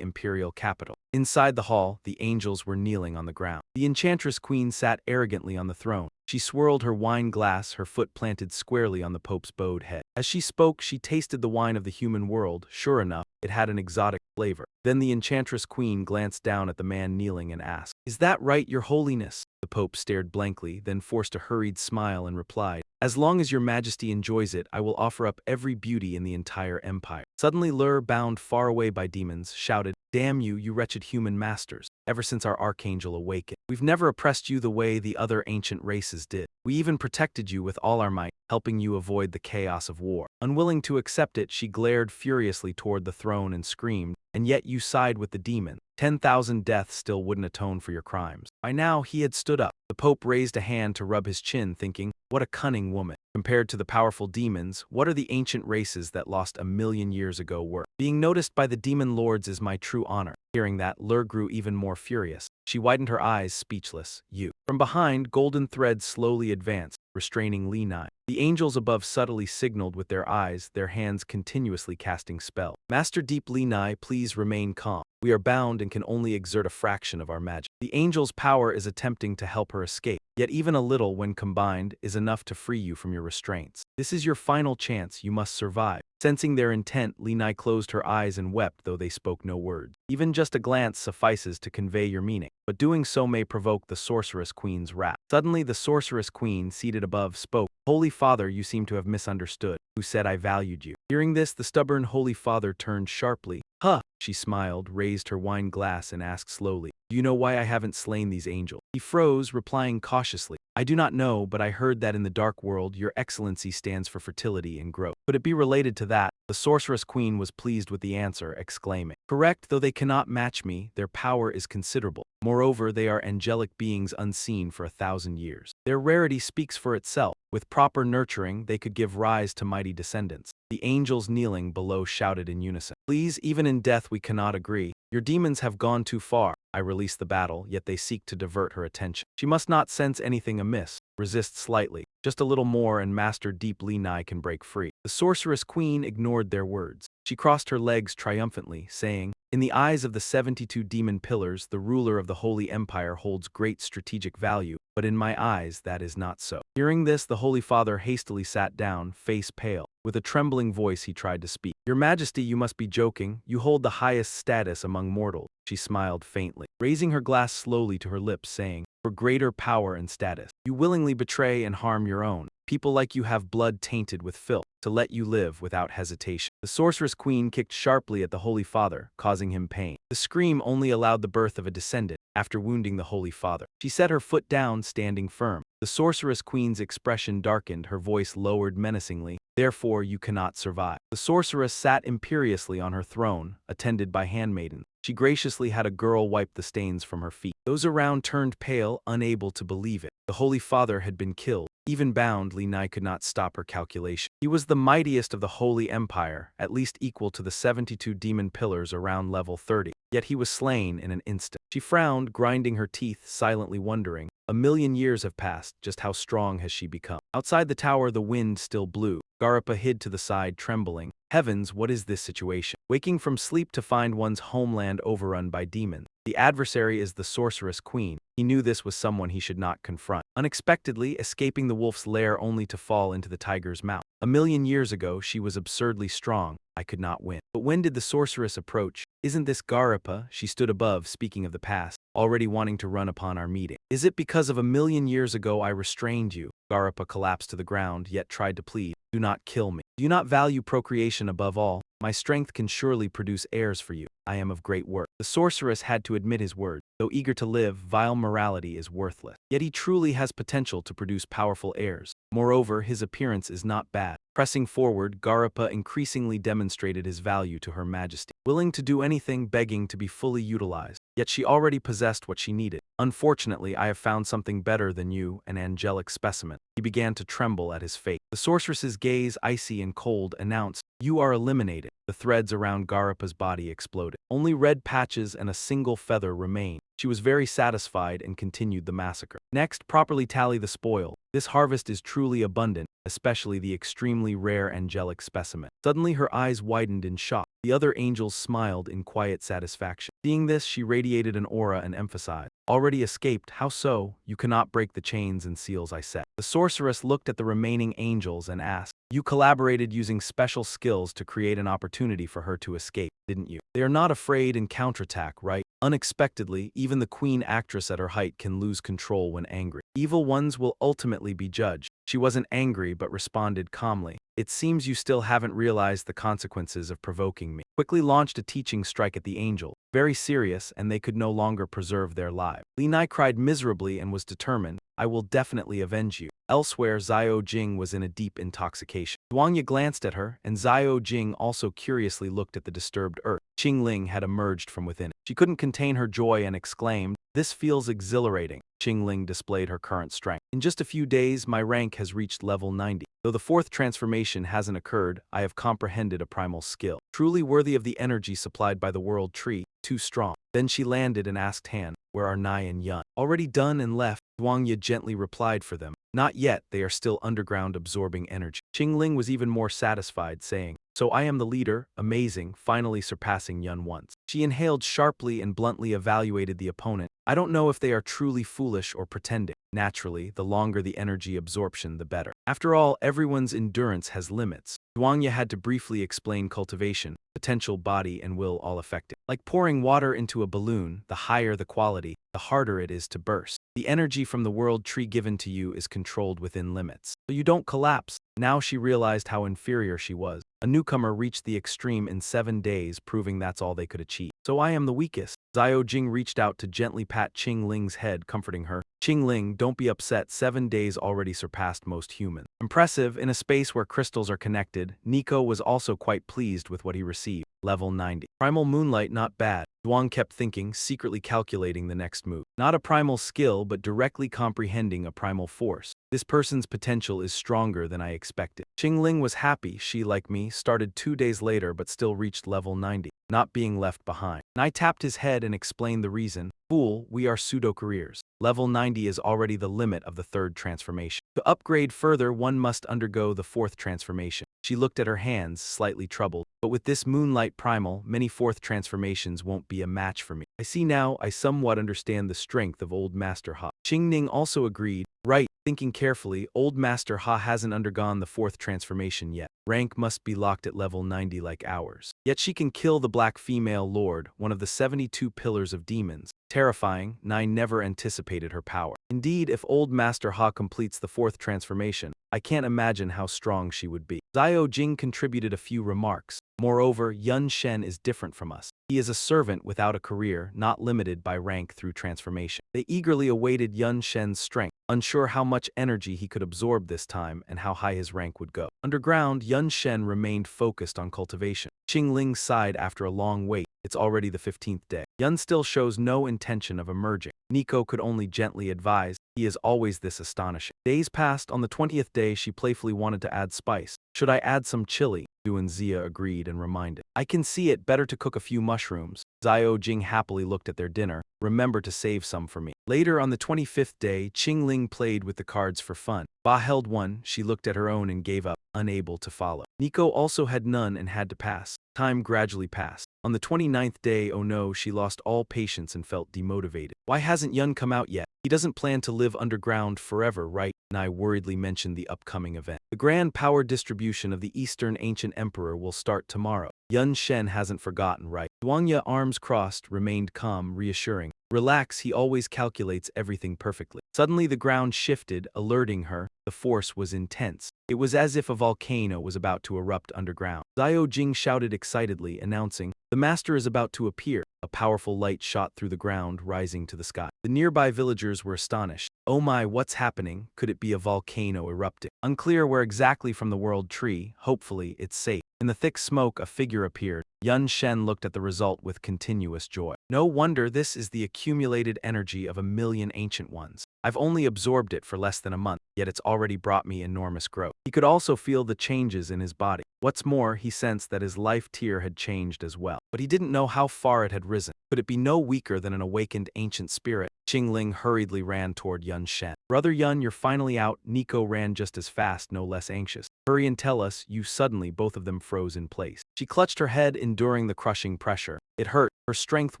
imperial capital. Inside the hall, the angels were kneeling on the ground. The enchantress queen sat arrogantly on the throne. She swirled her wine glass, her foot planted squarely on the Pope's bowed head. As she spoke, she tasted the wine of the human world. Sure enough, it had an exotic flavor. Then the enchantress queen glanced down at the man kneeling and asked, "Is that right, your holiness?" The Pope stared blankly, then forced a hurried smile and replied, "As long as your majesty enjoys it, I will offer up every beauty in the entire empire." Suddenly Lur, bound far away by demons, shouted, "Damn you, you wretched human masters. Ever since our archangel awakened, we've never oppressed you the way the other ancient races did. We even protected you with all our might, helping you avoid the chaos of war." Unwilling to accept it, she glared furiously toward the throne and screamed, "And yet you side with the demon. 10,000 deaths still wouldn't atone for your crimes." By now, he had stood up. The Pope raised a hand to rub his chin, thinking, what a cunning woman. Compared to the powerful demons, what are the ancient races that lost 1,000,000 years ago worth? Being noticed by the demon lords is my true honor. Hearing that, Lur grew even more furious. She widened her eyes, speechless. "You." From behind, golden threads slowly advanced, restraining Li Nai. The angels above subtly signaled with their eyes, their hands continuously casting spell. "Master Deep Li Nai, please remain calm. We are bound and can only exert a fraction of our magic." The angel's power is attempting to help her escape, yet even a little, when combined, is enough to free you from your restraints. This is your final chance, you must survive. Sensing their intent, Li Nai closed her eyes and wept, though they spoke no words. Even just a glance suffices to convey your meaning, but doing so may provoke the sorceress queen's wrath. Suddenly the sorceress queen, seated above, spoke, "Holy Father, you seem to have misunderstood. Who said I valued you?" Hearing this, the stubborn Holy Father turned sharply. "Huh!" She smiled, raised her wine glass and asked slowly, "Do you know why I haven't slain these angels?" He froze, replying cautiously, "I do not know, but I heard that in the dark world your excellency stands for fertility and growth. Could it be related to that?" The sorceress queen was pleased with the answer, exclaiming, "Correct, though they cannot match me, their power is considerable. Moreover, they are angelic beings unseen for 1,000 years. Their rarity speaks for itself. With proper nurturing, they could give rise to mighty descendants." The angels kneeling below shouted in unison, "Please, even in death we cannot agree. Your demons have gone too far. I release the battle, yet they seek to divert her attention. She must not sense anything amiss. Resist slightly. Just a little more and Master Deep Li Nai can break free." The sorceress queen ignored their words. She crossed her legs triumphantly, saying, "In the eyes of the 72 demon pillars, the ruler of the Holy Empire holds great strategic value, but in my eyes that is not so." Hearing this, the Holy Father hastily sat down, face pale. With a trembling voice he tried to speak. "Your Majesty, you must be joking. You hold the highest status among mortals." She smiled faintly, raising her glass slowly to her lips, saying, "For greater power and status, you willingly betray and harm your own. People like you have blood tainted with filth, to let you live without hesitation." The sorceress queen kicked sharply at the Holy Father, causing him pain. The scream only allowed the birth of a descendant, after wounding the Holy Father. She set her foot down, standing firm. The sorceress queen's expression darkened, her voice lowered menacingly. Therefore you cannot survive. The sorceress sat imperiously on her throne, attended by handmaidens. She graciously had a girl wipe the stains from her feet. Those around turned pale, unable to believe it. The Holy Father had been killed. Even bound, Li Nai could not stop her calculation. He was the mightiest of the Holy Empire, at least equal to the 72 demon pillars around level 30. Yet he was slain in an instant. She frowned, grinding her teeth, silently wondering. A million years have passed, just how strong has she become? Outside the tower the wind still blew. Garapa hid to the side, trembling. Heavens, what is this situation? Waking from sleep to find one's homeland overrun by demons. The adversary is the sorceress queen. He knew this was someone he should not confront. Unexpectedly, escaping the wolf's lair only to fall into the tiger's mouth. A million years ago, she was absurdly strong. I could not win. But when did the sorceress approach? Isn't this Garapa? She stood above, speaking of the past, already wanting to run upon our meeting. Is it because of a million years ago I restrained you? Garapa collapsed to the ground, yet tried to plead. Do not kill me. Do you not value procreation above all? My strength can surely produce heirs for you. I am of great worth. The sorceress had to admit his word. Though eager to live, vile morality is worthless. Yet he truly has potential to produce powerful heirs. Moreover, his appearance is not bad. Pressing forward, Garapa increasingly demonstrated his value to Her Majesty, willing to do anything, begging to be fully utilized. Yet she already possessed what she needed. Unfortunately, I have found something better than you, an angelic specimen. He began to tremble at his fate. The sorceress's gaze, icy and cold, announced, You are eliminated. The threads around Garapa's body exploded. Only red patches and a single feather remained. She was very satisfied and continued the massacre. Next, properly tally the spoil. This harvest is truly abundant, especially the extremely rare angelic specimen. Suddenly her eyes widened in shock. The other angels smiled in quiet satisfaction. Seeing this, she radiated an aura and emphasized, Already escaped, how so? You cannot break the chains and seals I set. The sorceress looked at the remaining angels and asked, You collaborated using special skills to create an opportunity for her to escape, didn't you? They are not afraid and counterattack, right? Unexpectedly, even the queen actress at her height can lose control when angry. Evil ones will ultimately be judged. She wasn't angry but responded calmly. It seems you still haven't realized the consequences of provoking me. Quickly launched a teaching strike at the angel. Very serious, and they could no longer preserve their lives. Li Nai cried miserably and was determined. I will definitely avenge you. Elsewhere, Xiao Jing was in a deep intoxication. Duangya glanced at her, and Xiao Jing also curiously looked at the disturbed earth. Qingling had emerged from within it. She couldn't contain her joy and exclaimed, This feels exhilarating. Qingling displayed her current strength. In just a few days, my rank has reached level 90. Though the fourth transformation hasn't occurred, I have comprehended a primal skill. Truly worthy of the energy supplied by the world tree, too strong. Then she landed and asked Han, Where are Nai and Yun? Already done and left, Duangya gently replied for them. Not yet, they are still underground absorbing energy. Qingling was even more satisfied, saying, So I am the leader, amazing, finally surpassing Yun once. She inhaled sharply and bluntly evaluated the opponent. I don't know if they are truly foolish or pretending. Naturally, the longer the energy absorption, the better. After all, everyone's endurance has limits. Duangya had to briefly explain cultivation, potential, body, and will all affected. Like pouring water into a balloon, the higher the quality, the harder it is to burst. The energy from the world tree given to you is controlled within limits, so you don't collapse. Now she realized how inferior she was. A newcomer reached the extreme in 7 days, proving that's all they could achieve. So I am the weakest. Xiao Jing reached out to gently pat Qingling's head, comforting her. Qingling, don't be upset, 7 days already surpassed most humans. Impressive, in a space where crystals are connected, Nico was also quite pleased with what he received. Level 90. Primal Moonlight, not bad. Duang kept thinking, secretly calculating the next move. Not a primal skill, but directly comprehending a primal force. This person's potential is stronger than I expected. Qingling was happy. She, like me, started 2 days later but still reached level 90, not being left behind. I tapped his head and explained the reason. Fool, we are pseudo-careers. Level 90 is already the limit of the third transformation. To upgrade further, one must undergo the fourth transformation. She looked at her hands, slightly troubled. But with this Moonlight Primal, many fourth transformations won't be a match for me. I see now, I somewhat understand the strength of Old Master Ha. Qingning also agreed. Right, thinking carefully, Old Master Ha hasn't undergone the fourth transformation yet. Rank must be locked at level 90 like ours. Yet she can kill the Black Female Lord, one of the 72 pillars of demons. Terrifying, Nai never anticipated her power. Indeed, if Old Master Ha completes the fourth transformation, I can't imagine how strong she would be. Xiao Jing contributed a few remarks. Moreover, Yun Shen is different from us. He is a servant without a career, not limited by rank through transformation. They eagerly awaited Yun Shen's strength, unsure how much energy he could absorb this time and how high his rank would go. Underground, Yun Shen remained focused on cultivation. Qingling sighed after a long wait. It's already the 15th day. Yun still shows no intention of emerging. Nico could only gently advise, he is always this astonishing. Days passed. On the 20th day, she playfully wanted to add spice. Should I add some chili? Du and Zia agreed and reminded. I can see it, better to cook a few mushrooms. Xiao Jing happily looked at their dinner. Remember to save some for me. Later on the 25th day, Qingling played with the cards for fun. Ba held one, she looked at her own and gave up, unable to follow. Nico also had none and had to pass. Time gradually passed. On the 29th day, oh no, she lost all patience and felt demotivated. Why hasn't Yun come out yet? He doesn't plan to live underground forever, right? Nai worriedly mentioned the upcoming event. The grand power distribution of the Eastern Ancient Emperor will start tomorrow. Yun Shen hasn't forgotten, right? Duangya, arms crossed, remained calm, reassuring. Relax, he always calculates everything perfectly. Suddenly the ground shifted, alerting her. The force was intense. It was as if a volcano was about to erupt underground. Xiao Jing shouted excitedly, announcing, the master is about to appear. A powerful light shot through the ground, rising to the sky. The nearby villagers were astonished. Oh my, what's happening? Could it be a volcano erupting? Unclear where exactly from the world tree. Hopefully, it's safe. In the thick smoke, a figure appeared. Yun Shen looked at the result with continuous joy. No wonder, this is the accumulated energy of 1,000,000 ancient ones. I've only absorbed it for less than a month, yet it's already brought me enormous growth. He could also feel the changes in his body. What's more, he sensed that his life tier had changed as well. But he didn't know how far it had risen. Could it be no weaker than an awakened ancient spirit? Qingling hurriedly ran toward Yun Shen. Brother Yun, you're finally out. Nico ran just as fast, no less anxious. Hurry and tell us. You suddenly, both of them froze in place. She clutched her head, enduring the crushing pressure. It hurt. Her strength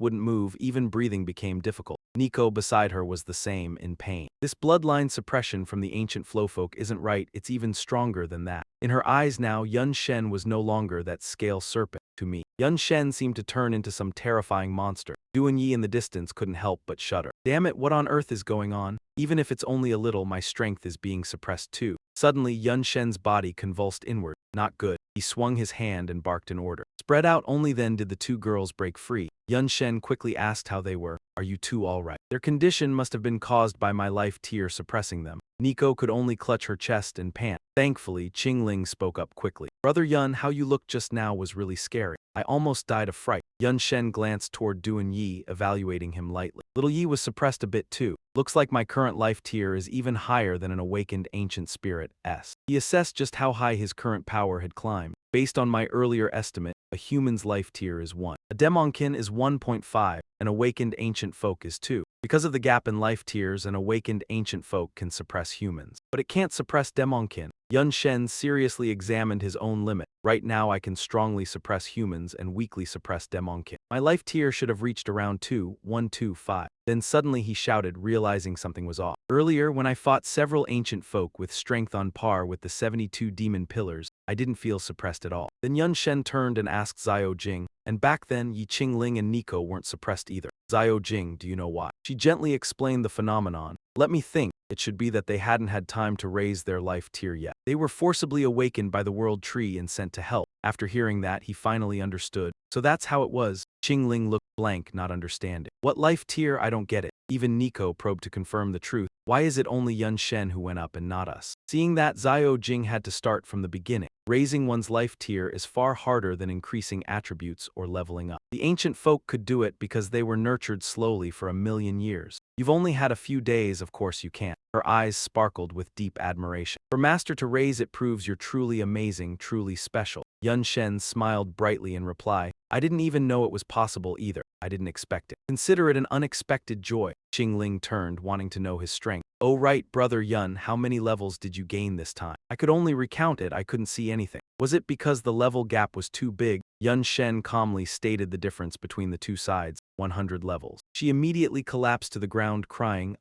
wouldn't move, even breathing became difficult. Nico beside her was the same, in pain. This bloodline suppression from the ancient flowfolk isn't right, it's even stronger than that. In her eyes now, Yun Shen was no longer that scale serpent. To me, Yun Shen seemed to turn into some terrifying monster. Duan Yi in the distance couldn't help but shudder. Damn it, what on earth is going on? Even if it's only a little, my strength is being suppressed too. Suddenly, Yun Shen's body convulsed inward. Not good. He swung his hand and barked an order. Spread out. Only then did the two girls break free. Yun Shen quickly asked how they were. Are you two all right? Their condition must have been caused by my life tier suppressing them. Nico could only clutch her chest and pant. Thankfully, Qingling spoke up quickly. Brother Yun, how you looked just now was really scary. I almost died of fright. Yun Shen glanced toward Duan Yi, evaluating him lightly. Little Yi was suppressed a bit too. Looks like my current life tier is even higher than an awakened ancient spirit S. He assessed just how high his current power had climbed. Based on my earlier estimate, a human's life tier is 1. A demonkin is 1.5, an awakened ancient folk is 2. Because of the gap in life tiers, an awakened ancient folk can suppress humans. But it can't suppress demonkin. Yun Shen seriously examined his own limit. Right now I can strongly suppress humans and weakly suppress demonkin. My life tier should have reached around 2, 1, 2, 5. Then suddenly he shouted, realizing something was off. Earlier, when I fought several ancient folk with strength on par with the 72 demon pillars, I didn't feel suppressed at all. Then Yun Shen turned and asked Xiao Jing, and back then Yi Qingling and Nico weren't suppressed either. Xiao Jing, do you know why? She gently explained the phenomenon. Let me think. It should be that they hadn't had time to raise their life tier yet. They were forcibly awakened by the world tree and sent to help. After hearing that, he finally understood. So that's how it was. Qingling looked blank, not understanding. What life tier? I don't get it. Even Nico probed to confirm the truth. Why is it only Yun Shen who went up and not us? Seeing that, Xiao Jing had to start from the beginning. Raising one's life tier is far harder than increasing attributes or leveling up. The ancient folk could do it because they were nurtured slowly for 1,000,000 years. You've only had a few days, of course you can't. Her eyes sparkled with deep admiration. For master to raise it proves you're truly amazing, truly special. Yun Shen smiled brightly in reply. I didn't even know it was possible either. I didn't expect it. Consider it an unexpected joy. Qingling turned, wanting to know his strength. Oh right, brother Yun, how many levels did you gain this time? I could only recount it, I couldn't see anything. Was it because the level gap was too big? Yun Shen calmly stated the difference between the two sides, 100 levels. She immediately collapsed to the ground, crying,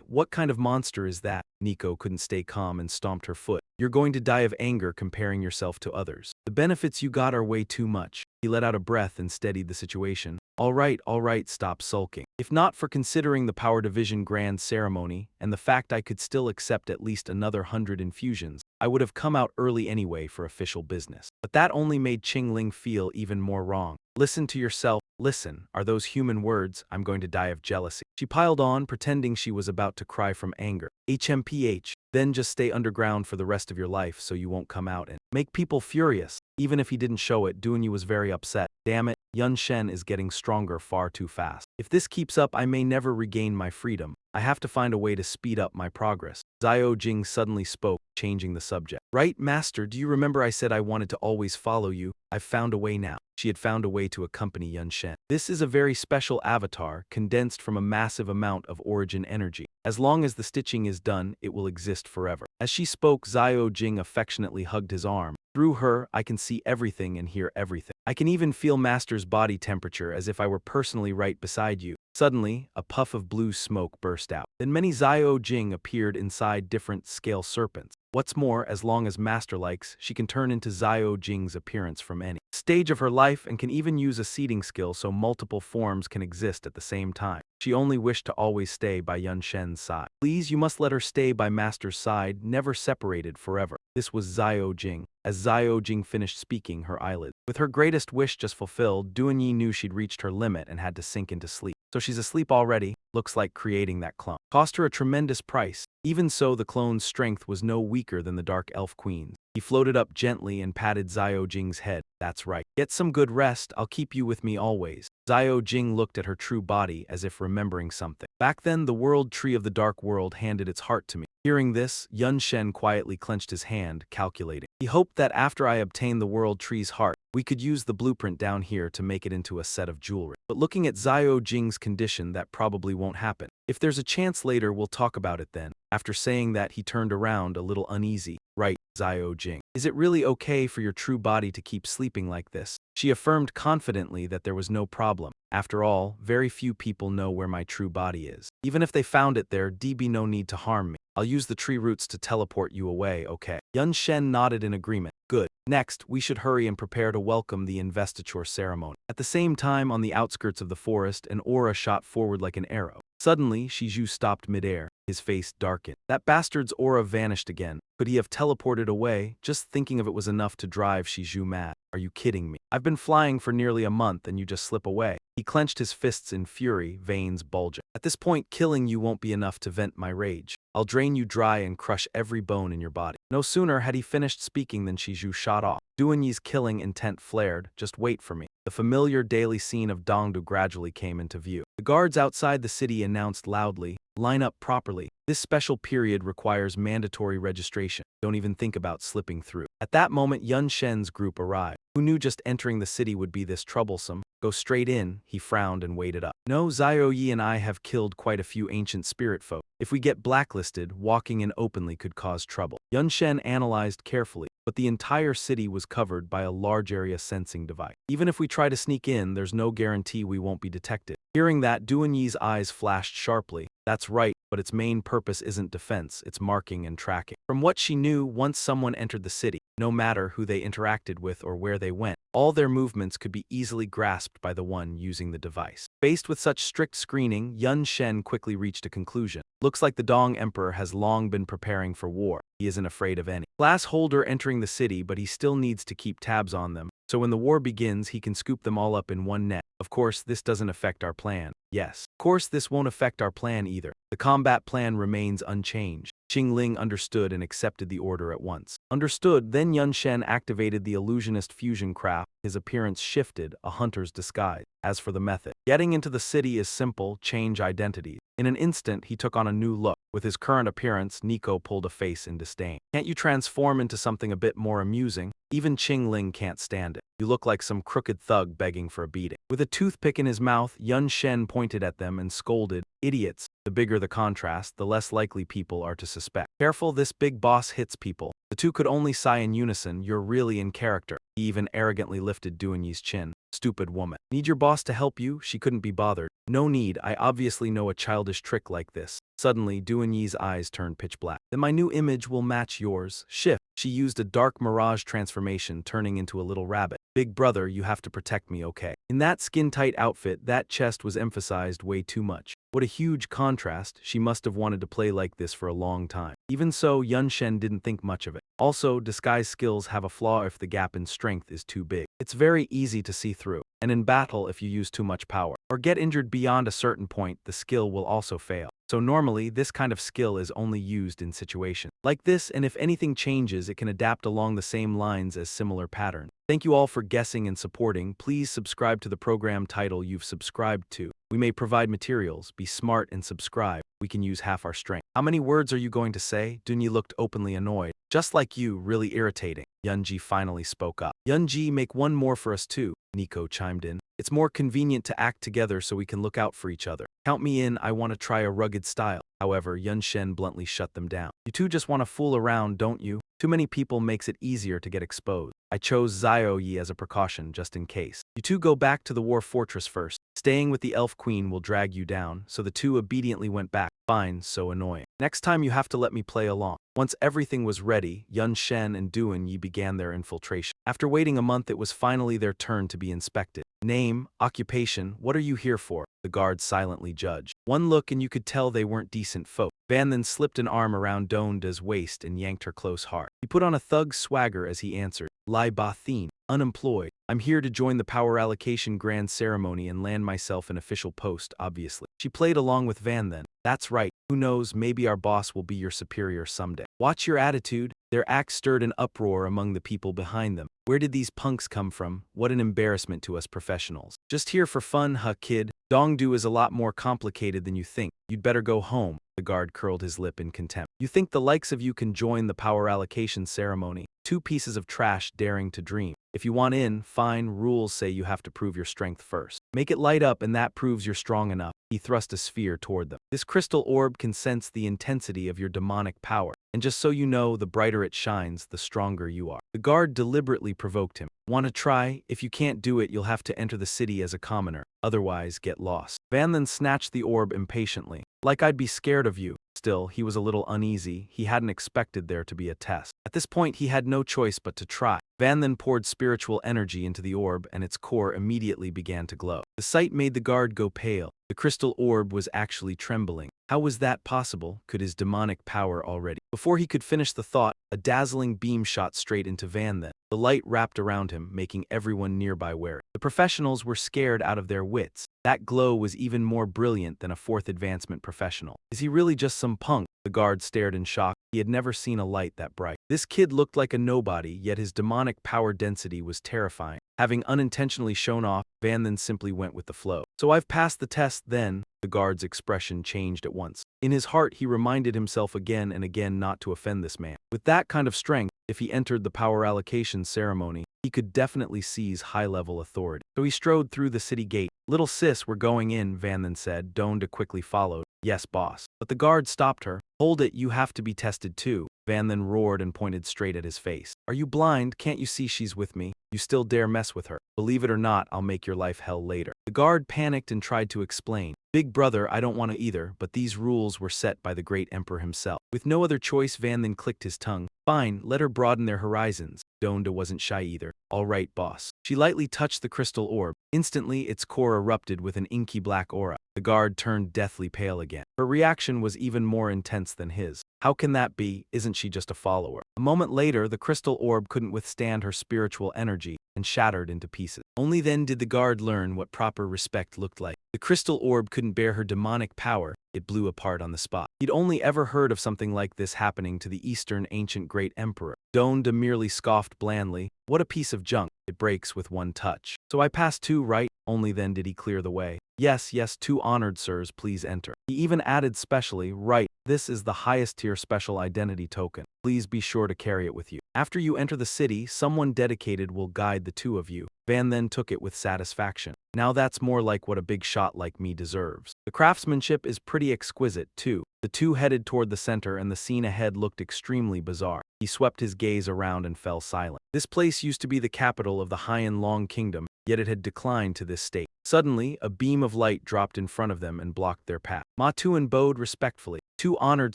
what kind of monster is that? Nico couldn't stay calm and stomped her foot. You're going to die of anger comparing yourself to others. The benefits you got are way too much. He let out a breath and steadied the situation. All right, stop sulking. If not for considering the Power Division Grand Ceremony and the fact I could still accept at least another 100 infusions, I would have come out early anyway for official business. But that only made Qing Ling feel even more wrong. Listen to yourself. Listen, are those human words? I'm going to die of jealousy. She piled on, pretending she was about to cry from anger. HMPH. Then just stay underground for the rest of your life so you won't come out and make people furious. Even if he didn't show it, Duanyi was very upset. Damn it, Yun Shen is getting stronger far too fast. If this keeps up, I may never regain my freedom. I have to find a way to speed up my progress. Zhao Jing suddenly spoke, changing the subject. Right, master, do you remember I said I wanted to always follow you? I've found a way now. She had found a way to accompany Yun Shen. This is a very special avatar, condensed from a massive amount of origin energy. As long as the stitching is done, it will exist forever. As she spoke, Zhao Jing affectionately hugged his arm. Through her, I can see everything and hear everything. I can even feel Master's body temperature as if I were personally right beside you. Suddenly, a puff of blue smoke burst out. Then many Zhao Jing appeared inside different scale serpents. What's more, as long as Master likes, she can turn into Zhao Jing's appearance from any stage of her life and can even use a seeding skill so multiple forms can exist at the same time. She only wished to always stay by Yun Shen's side. Please, you must let her stay by Master's side, never separated forever. This was Zhao Jing. As Zhao Jing finished speaking, her eyelids. With her greatest wish just fulfilled, Duanyi knew she'd reached her limit and had to sink into sleep. So she's asleep already. Looks like creating that clone cost her a tremendous price. Even so, the clone's strength was no weaker than the Dark Elf Queen's. He floated up gently and patted Zhao Jing's head. That's right. Get some good rest. I'll keep you with me always. Zhao Jing looked at her true body as if remembering something. Back then, the world tree of the dark world handed its heart to me. Hearing this, Yun Shen quietly clenched his hand, calculating. He hoped that after I obtained the world tree's heart, we could use the blueprint down here to make it into a set of jewelry. But looking at Zhao Jing's condition, that probably won't happen. If there's a chance later, we'll talk about it then. After saying that, he turned around, a little uneasy. Right, Zhao Jing. Is it really okay for your true body to keep sleeping like this? She affirmed confidently that there was no problem. After all, very few people know where my true body is. Even if they found it there'd be no need to harm me. I'll use the tree roots to teleport you away, okay? Yun Shen nodded in agreement. Good. Next, we should hurry and prepare to welcome the investiture ceremony. At the same time, on the outskirts of the forest, an aura shot forward like an arrow. Suddenly, Shizhu stopped midair. His face darkened. That bastard's aura vanished again. Could he have teleported away? Just thinking of it was enough to drive Shizhu mad. Are you kidding me? I've been flying for nearly a month and you just slip away. He clenched his fists in fury, veins bulging. At this point, killing you won't be enough to vent my rage. I'll drain you dry and crush every bone in your body. No sooner had he finished speaking than Shizhu shot off. Duanyi's killing intent flared. Just wait for me. The familiar daily scene of Dongdu gradually came into view. The guards outside the city announced loudly, "Line up properly. This special period requires mandatory registration. Don't even think about slipping through." At that moment, Yun Shen's group arrived. Who knew just entering the city would be this troublesome? Go straight in, he frowned and waited up. No, Zhao Yi and I have killed quite a few ancient spirit folk. If we get blacklisted, walking in openly could cause trouble. Yun Shen analyzed carefully, but the entire city was covered by a large area sensing device. Even if we try to sneak in, there's no guarantee we won't be detected. Hearing that, Duanyi's eyes flashed sharply. That's right, but its main purpose isn't defense, it's marking and tracking. From what she knew, once someone entered the city, no matter who they interacted with or where they went, all their movements could be easily grasped by the one using the device. Faced with such strict screening, Yun Shen quickly reached a conclusion. Looks like the Dong Emperor has long been preparing for war. He isn't afraid of any class holder entering the city, but he still needs to keep tabs on them. So when the war begins, he can scoop them all up in one net. Of course, this doesn't affect our plan. Yes. Of course, this won't affect our plan either. The combat plan remains unchanged. Qing Ling understood and accepted the order at once. Understood, then Yun Shen activated the illusionist fusion craft. His appearance shifted, a hunter's disguise. As for the method, getting into the city is simple, change identities. In an instant, he took on a new look. With his current appearance, Nico pulled a face in disdain. Can't you transform into something a bit more amusing? Even Qing Ling can't stand it. You look like some crooked thug begging for a beating. With a toothpick in his mouth, Yun Shen pointed at them and scolded, "Idiots." The bigger the contrast, the less likely people are to suspect. Careful, this big boss hits people. The two could only sigh in unison, "You're really in character." He even arrogantly lifted Duanyi's chin. "Stupid woman. Need your boss to help you?" She couldn't be bothered. "No need, I obviously know a childish trick like this." Suddenly, Duanyi's eyes turned pitch black. Then my new image will match yours. Shift. She used a dark mirage transformation, turning into a little rabbit. Big brother, you have to protect me, okay? In that skin-tight outfit, that chest was emphasized way too much. What a huge contrast. She must have wanted to play like this for a long time. Even so, Yun Shen didn't think much of it. Also, disguise skills have a flaw if the gap in strength is too big. It's very easy to see through. And in battle, if you use too much power or get injured beyond a certain point, the skill will also fail. So normally, this kind of skill is only used in situations like this, and if anything changes, it can adapt along the same lines as similar patterns. Thank you all for guessing and supporting. Please subscribe to the program title you've subscribed to. We may provide materials. Be smart and subscribe. We can use half our strength. How many words are you going to say? Dunyi looked openly annoyed. Just like you, really irritating. Yunji finally spoke up. Yunji, make one more for us too, Nico chimed in. It's more convenient to act together so we can look out for each other. Count me in, I want to try a rugged style. However, Yun Shen bluntly shut them down. You two just want to fool around, don't you? Too many people makes it easier to get exposed. I chose Zioyi as a precaution just in case. You two go back to the war fortress first. Staying with the elf queen will drag you down, so the two obediently went back. Fine, so annoying. Next time you have to let me play along. Once everything was ready, Yun Shen and Duanyi began their infiltration. After waiting a month, it was finally their turn to be inspected. Name, occupation, what are you here for? The guards silently judged. One look and you could tell they weren't decent folk. Van then slipped an arm around Donda's waist and yanked her close hard. He put on a thug's swagger as he answered, Lai Ba Thin, unemployed. I'm here to join the power allocation grand ceremony and land myself an official post, obviously. She played along with Van then. That's right. Who knows, maybe our boss will be your superior someday. Watch your attitude. Their act stirred an uproar among the people behind them. Where did these punks come from? What an embarrassment to us professionals. Just here for fun, huh, kid? Dongdu is a lot more complicated than you think. You'd better go home. The guard curled his lip in contempt. You think the likes of you can join the power allocation ceremony? Two pieces of trash daring to dream. If you want in, fine, rules say you have to prove your strength first. Make it light up and that proves you're strong enough. He thrust a sphere toward them. This crystal orb can sense the intensity of your demonic power. And just so you know, the brighter it shines, the stronger you are. The guard deliberately provoked him. Want to try? If you can't do it, you'll have to enter the city as a commoner. Otherwise, get lost. Van then snatched the orb impatiently. Like I'd be scared of you. Still, he was a little uneasy. He hadn't expected there to be a test. At this point, he had no choice but to try. Van then poured spiritual energy into the orb, and its core immediately began to glow. The sight made the guard go pale. The crystal orb was actually trembling. How was that possible? Could his demonic power already? Before he could finish the thought, a dazzling beam shot straight into Van then. The light wrapped around him, making everyone nearby wary. The professionals were scared out of their wits. That glow was even more brilliant than a fourth advancement professional. Is he really just some punk? The guard stared in shock. He had never seen a light that bright. This kid looked like a nobody, yet his demonic power density was terrifying. Having unintentionally shown off, Van then simply went with the flow. So I've passed the test then. The guard's expression changed at once. In his heart, he reminded himself again and again not to offend this man. With that kind of strength, if he entered the power allocation ceremony, he could definitely seize high-level authority. So he strode through the city gate. Little sis, we're going in, Van then said. Donda quickly followed. Yes, boss. But the guard stopped her. Hold it, you have to be tested too. Van then roared and pointed straight at his face. Are you blind? Can't you see she's with me? You still dare mess with her? Believe it or not, I'll make your life hell later. The guard panicked and tried to explain. Big brother, I don't want to either, but these rules were set by the great emperor himself. With no other choice, Van then clicked his tongue. Fine, let her broaden their horizons. Donda wasn't shy either. All right, boss. She lightly touched the crystal orb. Instantly, its core erupted with an inky black aura. The guard turned deathly pale again. Her reaction was even more intense than his. How can that be? Isn't she just a follower? A moment later, the crystal orb couldn't withstand her spiritual energy and shattered into pieces. Only then did the guard learn what proper respect looked like. The crystal orb couldn't bear her demonic power. It blew apart on the spot. He'd only ever heard of something like this happening to the Eastern ancient great emperor. Donda merely scoffed blandly. What a piece of junk. It breaks with one touch. So I passed too, right? Only then did he clear the way. Yes, yes, 2 honored sirs, please enter. He even added specially, right, this is the highest tier special identity token. Please be sure to carry it with you. After you enter the city, someone dedicated will guide the two of you. Van then took it with satisfaction. Now that's more like what a big shot like me deserves. The craftsmanship is pretty exquisite, too. The two headed toward the center and the scene ahead looked extremely bizarre. He swept his gaze around and fell silent. This place used to be the capital of the High and Long Kingdom, yet it had declined to this state. Suddenly, a beam of light dropped in front of them and blocked their path. Ma Tuan bowed respectfully. "Two honored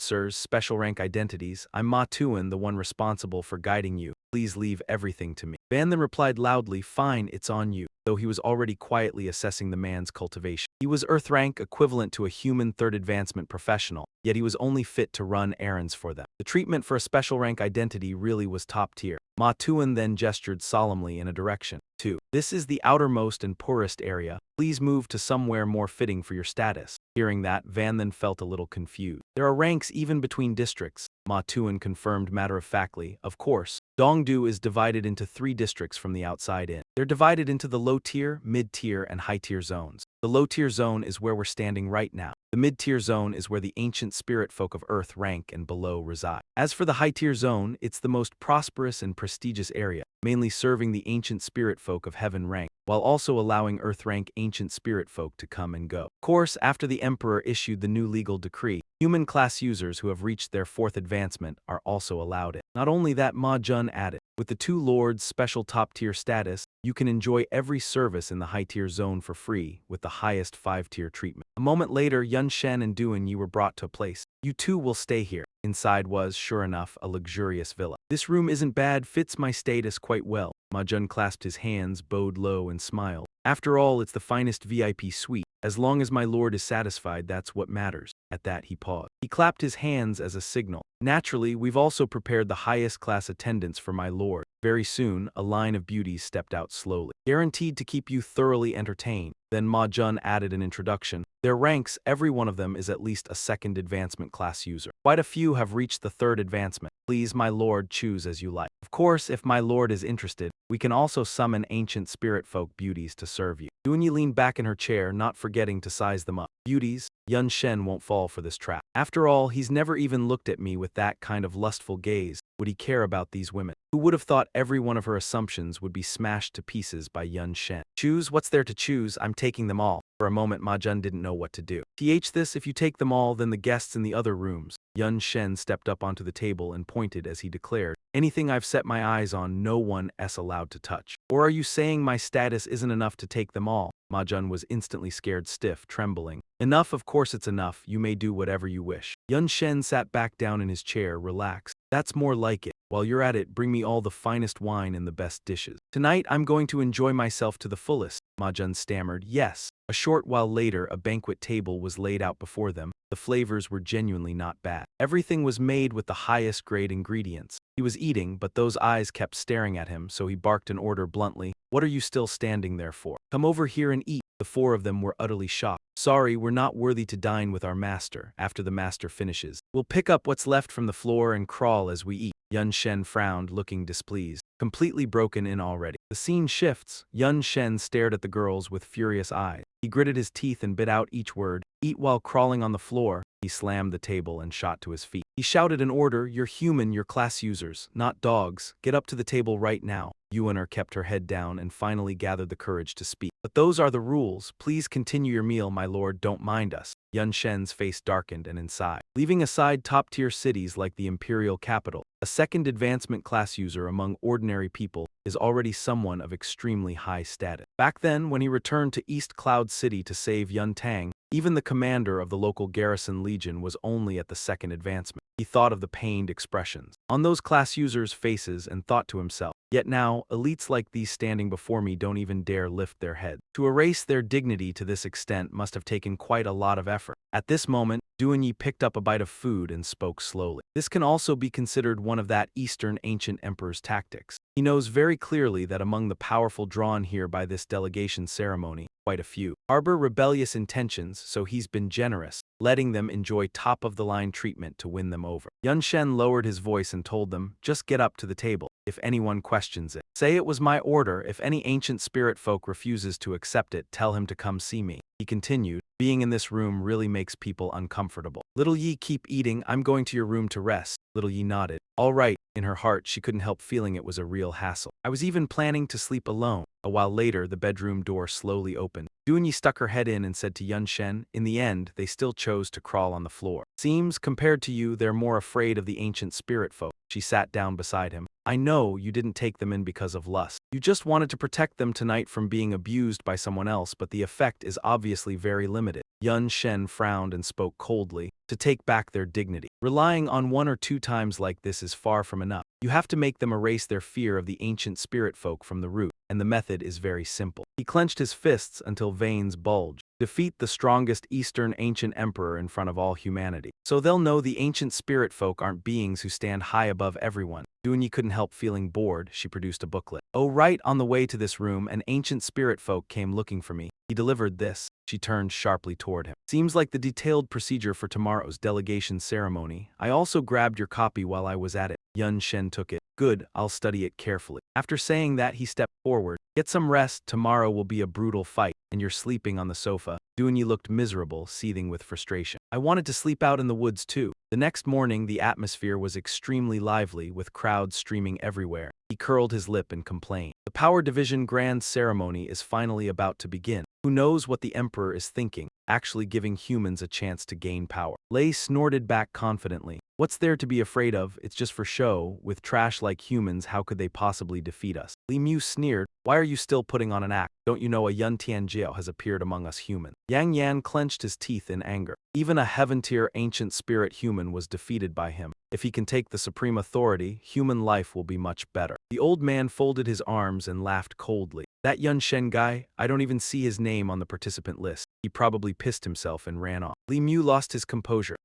sirs, special rank identities. I'm Ma Tuan, the one responsible for guiding you. Please leave everything to me." Van then replied loudly, "Fine, it's on you," though he was already quietly assessing the man's cultivation. He was Earth rank equivalent to a human third advancement professional, yet he was only fit to run errands for them. The treatment for a special rank identity really was top tier. Ma Tuan then gestured solemnly in a direction. 2. This is the outermost and poorest area. Please move to somewhere more fitting for your status. Hearing that, Van then felt a little confused. There are ranks even between districts, Ma Tuan confirmed matter-of-factly. Of course, Dongdu is divided into 3 districts from the outside in. They're divided into the low-tier, mid-tier, and high-tier zones. The low-tier zone is where we're standing right now. The mid-tier zone is where the ancient spirit folk of Earth rank and below reside. As for the high-tier zone, it's the most prosperous and prestigious area, mainly serving the ancient spirit folk of heaven rank, while also allowing Earth rank ancient spirit folk to come and go. Of course, after the Emperor issued the new legal decree, human class users who have reached their 4th advancement are also allowed it. Not only that, Ma Jun added, with the 2 lords' special top-tier status, you can enjoy every service in the high-tier zone for free, with the highest 5-tier treatment. A moment later, Yun Shen and Duan Yi were brought to a place. You two will stay here. Inside was, sure enough, a luxurious villa. This room isn't bad, fits my status quite well. Ma Jun clasped his hands, bowed low, and smiled. After all, it's the finest VIP suite. As long as my lord is satisfied, that's what matters. At that, he paused. He clapped his hands as a signal. Naturally, we've also prepared the highest class attendants for my lord. Very soon, a line of beauties stepped out slowly, guaranteed to keep you thoroughly entertained. Then Ma Jun added an introduction. Their ranks, every one of them is at least a 2nd advancement class user. Quite a few have reached the 3rd advancement. Please, my lord, choose as you like. Of course, if my lord is interested, we can also summon ancient spirit folk beauties to serve you. Duanyi leaned back in her chair, not forgetting to size them up. Beauties? Yun Shen won't fall for this trap. After all, he's never even looked at me with that kind of lustful gaze. Would he care about these women? Who would have thought every one of her assumptions would be smashed to pieces by Yun Shen? Choose? What's there to choose? I'm taking them all. For a moment, Ma Jun didn't know what to do. This, if you take them all, then the guests in the other rooms. Yun Shen stepped up onto the table and pointed as he declared, anything I've set my eyes on, no one is allowed to touch. Or are you saying my status isn't enough to take them all? Ma Jun was instantly scared stiff, trembling. Enough, of course it's enough. You may do whatever you wish. Yun Shen sat back down in his chair, relaxed. That's more like it. While you're at it, bring me all the finest wine and the best dishes. Tonight, I'm going to enjoy myself to the fullest. Ma Jun stammered, yes. A short while later, a banquet table was laid out before them. The flavors were genuinely not bad. Everything was made with the highest grade ingredients. He was eating, but those eyes kept staring at him, so he barked an order bluntly. What are you still standing there for? Come over here and eat. The 4 of them were utterly shocked. Sorry, we're not worthy to dine with our master. After the master finishes, we'll pick up what's left from the floor and crawl as we eat. Yun Shen frowned, looking displeased. Completely broken in already. The scene shifts. Yun Shen stared at the girls with furious eyes. He gritted his teeth and bit out each word. Eat while crawling on the floor. He slammed the table and shot to his feet. He shouted an order, you're human, you're class users, not dogs. Get up to the table right now. Yuaner kept her head down and finally gathered the courage to speak. But those are the rules. Please continue your meal, my lord, don't mind us. Yun Shen's face darkened and inside. Leaving aside top-tier cities like the imperial capital, a 2nd advancement class user among ordinary people is already someone of extremely high status. Back then, when he returned to East Cloud City to save Yun Tang, even the commander of the local garrison legion was only at the 2nd advancement. He thought of the pained expressions on those class users' faces and thought to himself, yet now, elites like these standing before me don't even dare lift their heads. To erase their dignity to this extent must have taken quite a lot of effort. At this moment, Duanyi picked up a bite of food and spoke slowly. This can also be considered one of that Eastern ancient emperor's tactics. He knows very clearly that among the powerful drawn here by this delegation ceremony, quite a few harbor rebellious intentions, so he's been generous, letting them enjoy top-of-the-line treatment to win them over. Yun Shen lowered his voice and told them, just get up to the table. If anyone questions it, say it was my order. If any ancient spirit folk refuses to accept it, tell him to come see me. He continued, being in this room really makes people uncomfortable. Little Yi, keep eating. I'm going to your room to rest. Little Yi nodded. All right, In her heart, she couldn't help feeling it was a real hassle. I was even planning to sleep alone. A while later, the bedroom door slowly opened. Doonyi stuck her head in and said to Yun Shen, in the end, they still chose to crawl on the floor. Seems, compared to you, they're more afraid of the ancient spirit folk. She sat down beside him. I know you didn't take them in because of lust. You just wanted to protect them tonight from being abused by someone else, but the effect is obviously very limited. Yun Shen frowned and spoke coldly. To take back their dignity. Relying on 1 or 2 times like this is far from enough. You have to make them erase their fear of the ancient spirit folk from the root, and the method is very simple. He clenched his fists until veins bulged. Defeat the strongest Eastern ancient emperor in front of all humanity. So they'll know the ancient spirit folk aren't beings who stand high above everyone. Doonyi couldn't help feeling bored. She produced a booklet. Oh, right on the way to this room, an ancient spirit folk came looking for me. He delivered this. She turned sharply toward him. Seems like the detailed procedure for tomorrow's delegation ceremony. I also grabbed your copy while I was at it. Yun Shen took it. Good, I'll study it carefully. After saying that, he stepped forward. Get some rest, tomorrow will be a brutal fight, and you're sleeping on the sofa. Doonyi looked miserable, seething with frustration. I wanted to sleep out in the woods too. The next morning, the atmosphere was extremely lively, with crowds streaming everywhere. He curled his lip and complained. The Power Division Grand Ceremony is finally about to begin. Who knows what the Emperor is thinking, actually giving humans a chance to gain power. Lei snorted back confidently. What's there to be afraid of? It's just for show. With trash like humans, how could they possibly defeat us? Li Mu sneered. Why are you still putting on an act? Don't you know a Yun Tianjiao has appeared among us humans? Yang Yan clenched his teeth in anger. Even a heaven-tier ancient spirit human was defeated by him. If he can take the supreme authority, human life will be much better. The old man folded his arms and laughed coldly. That Yun Shen guy, I don't even see his name on the participant list. He probably pissed himself and ran off. Li Mu lost his composure.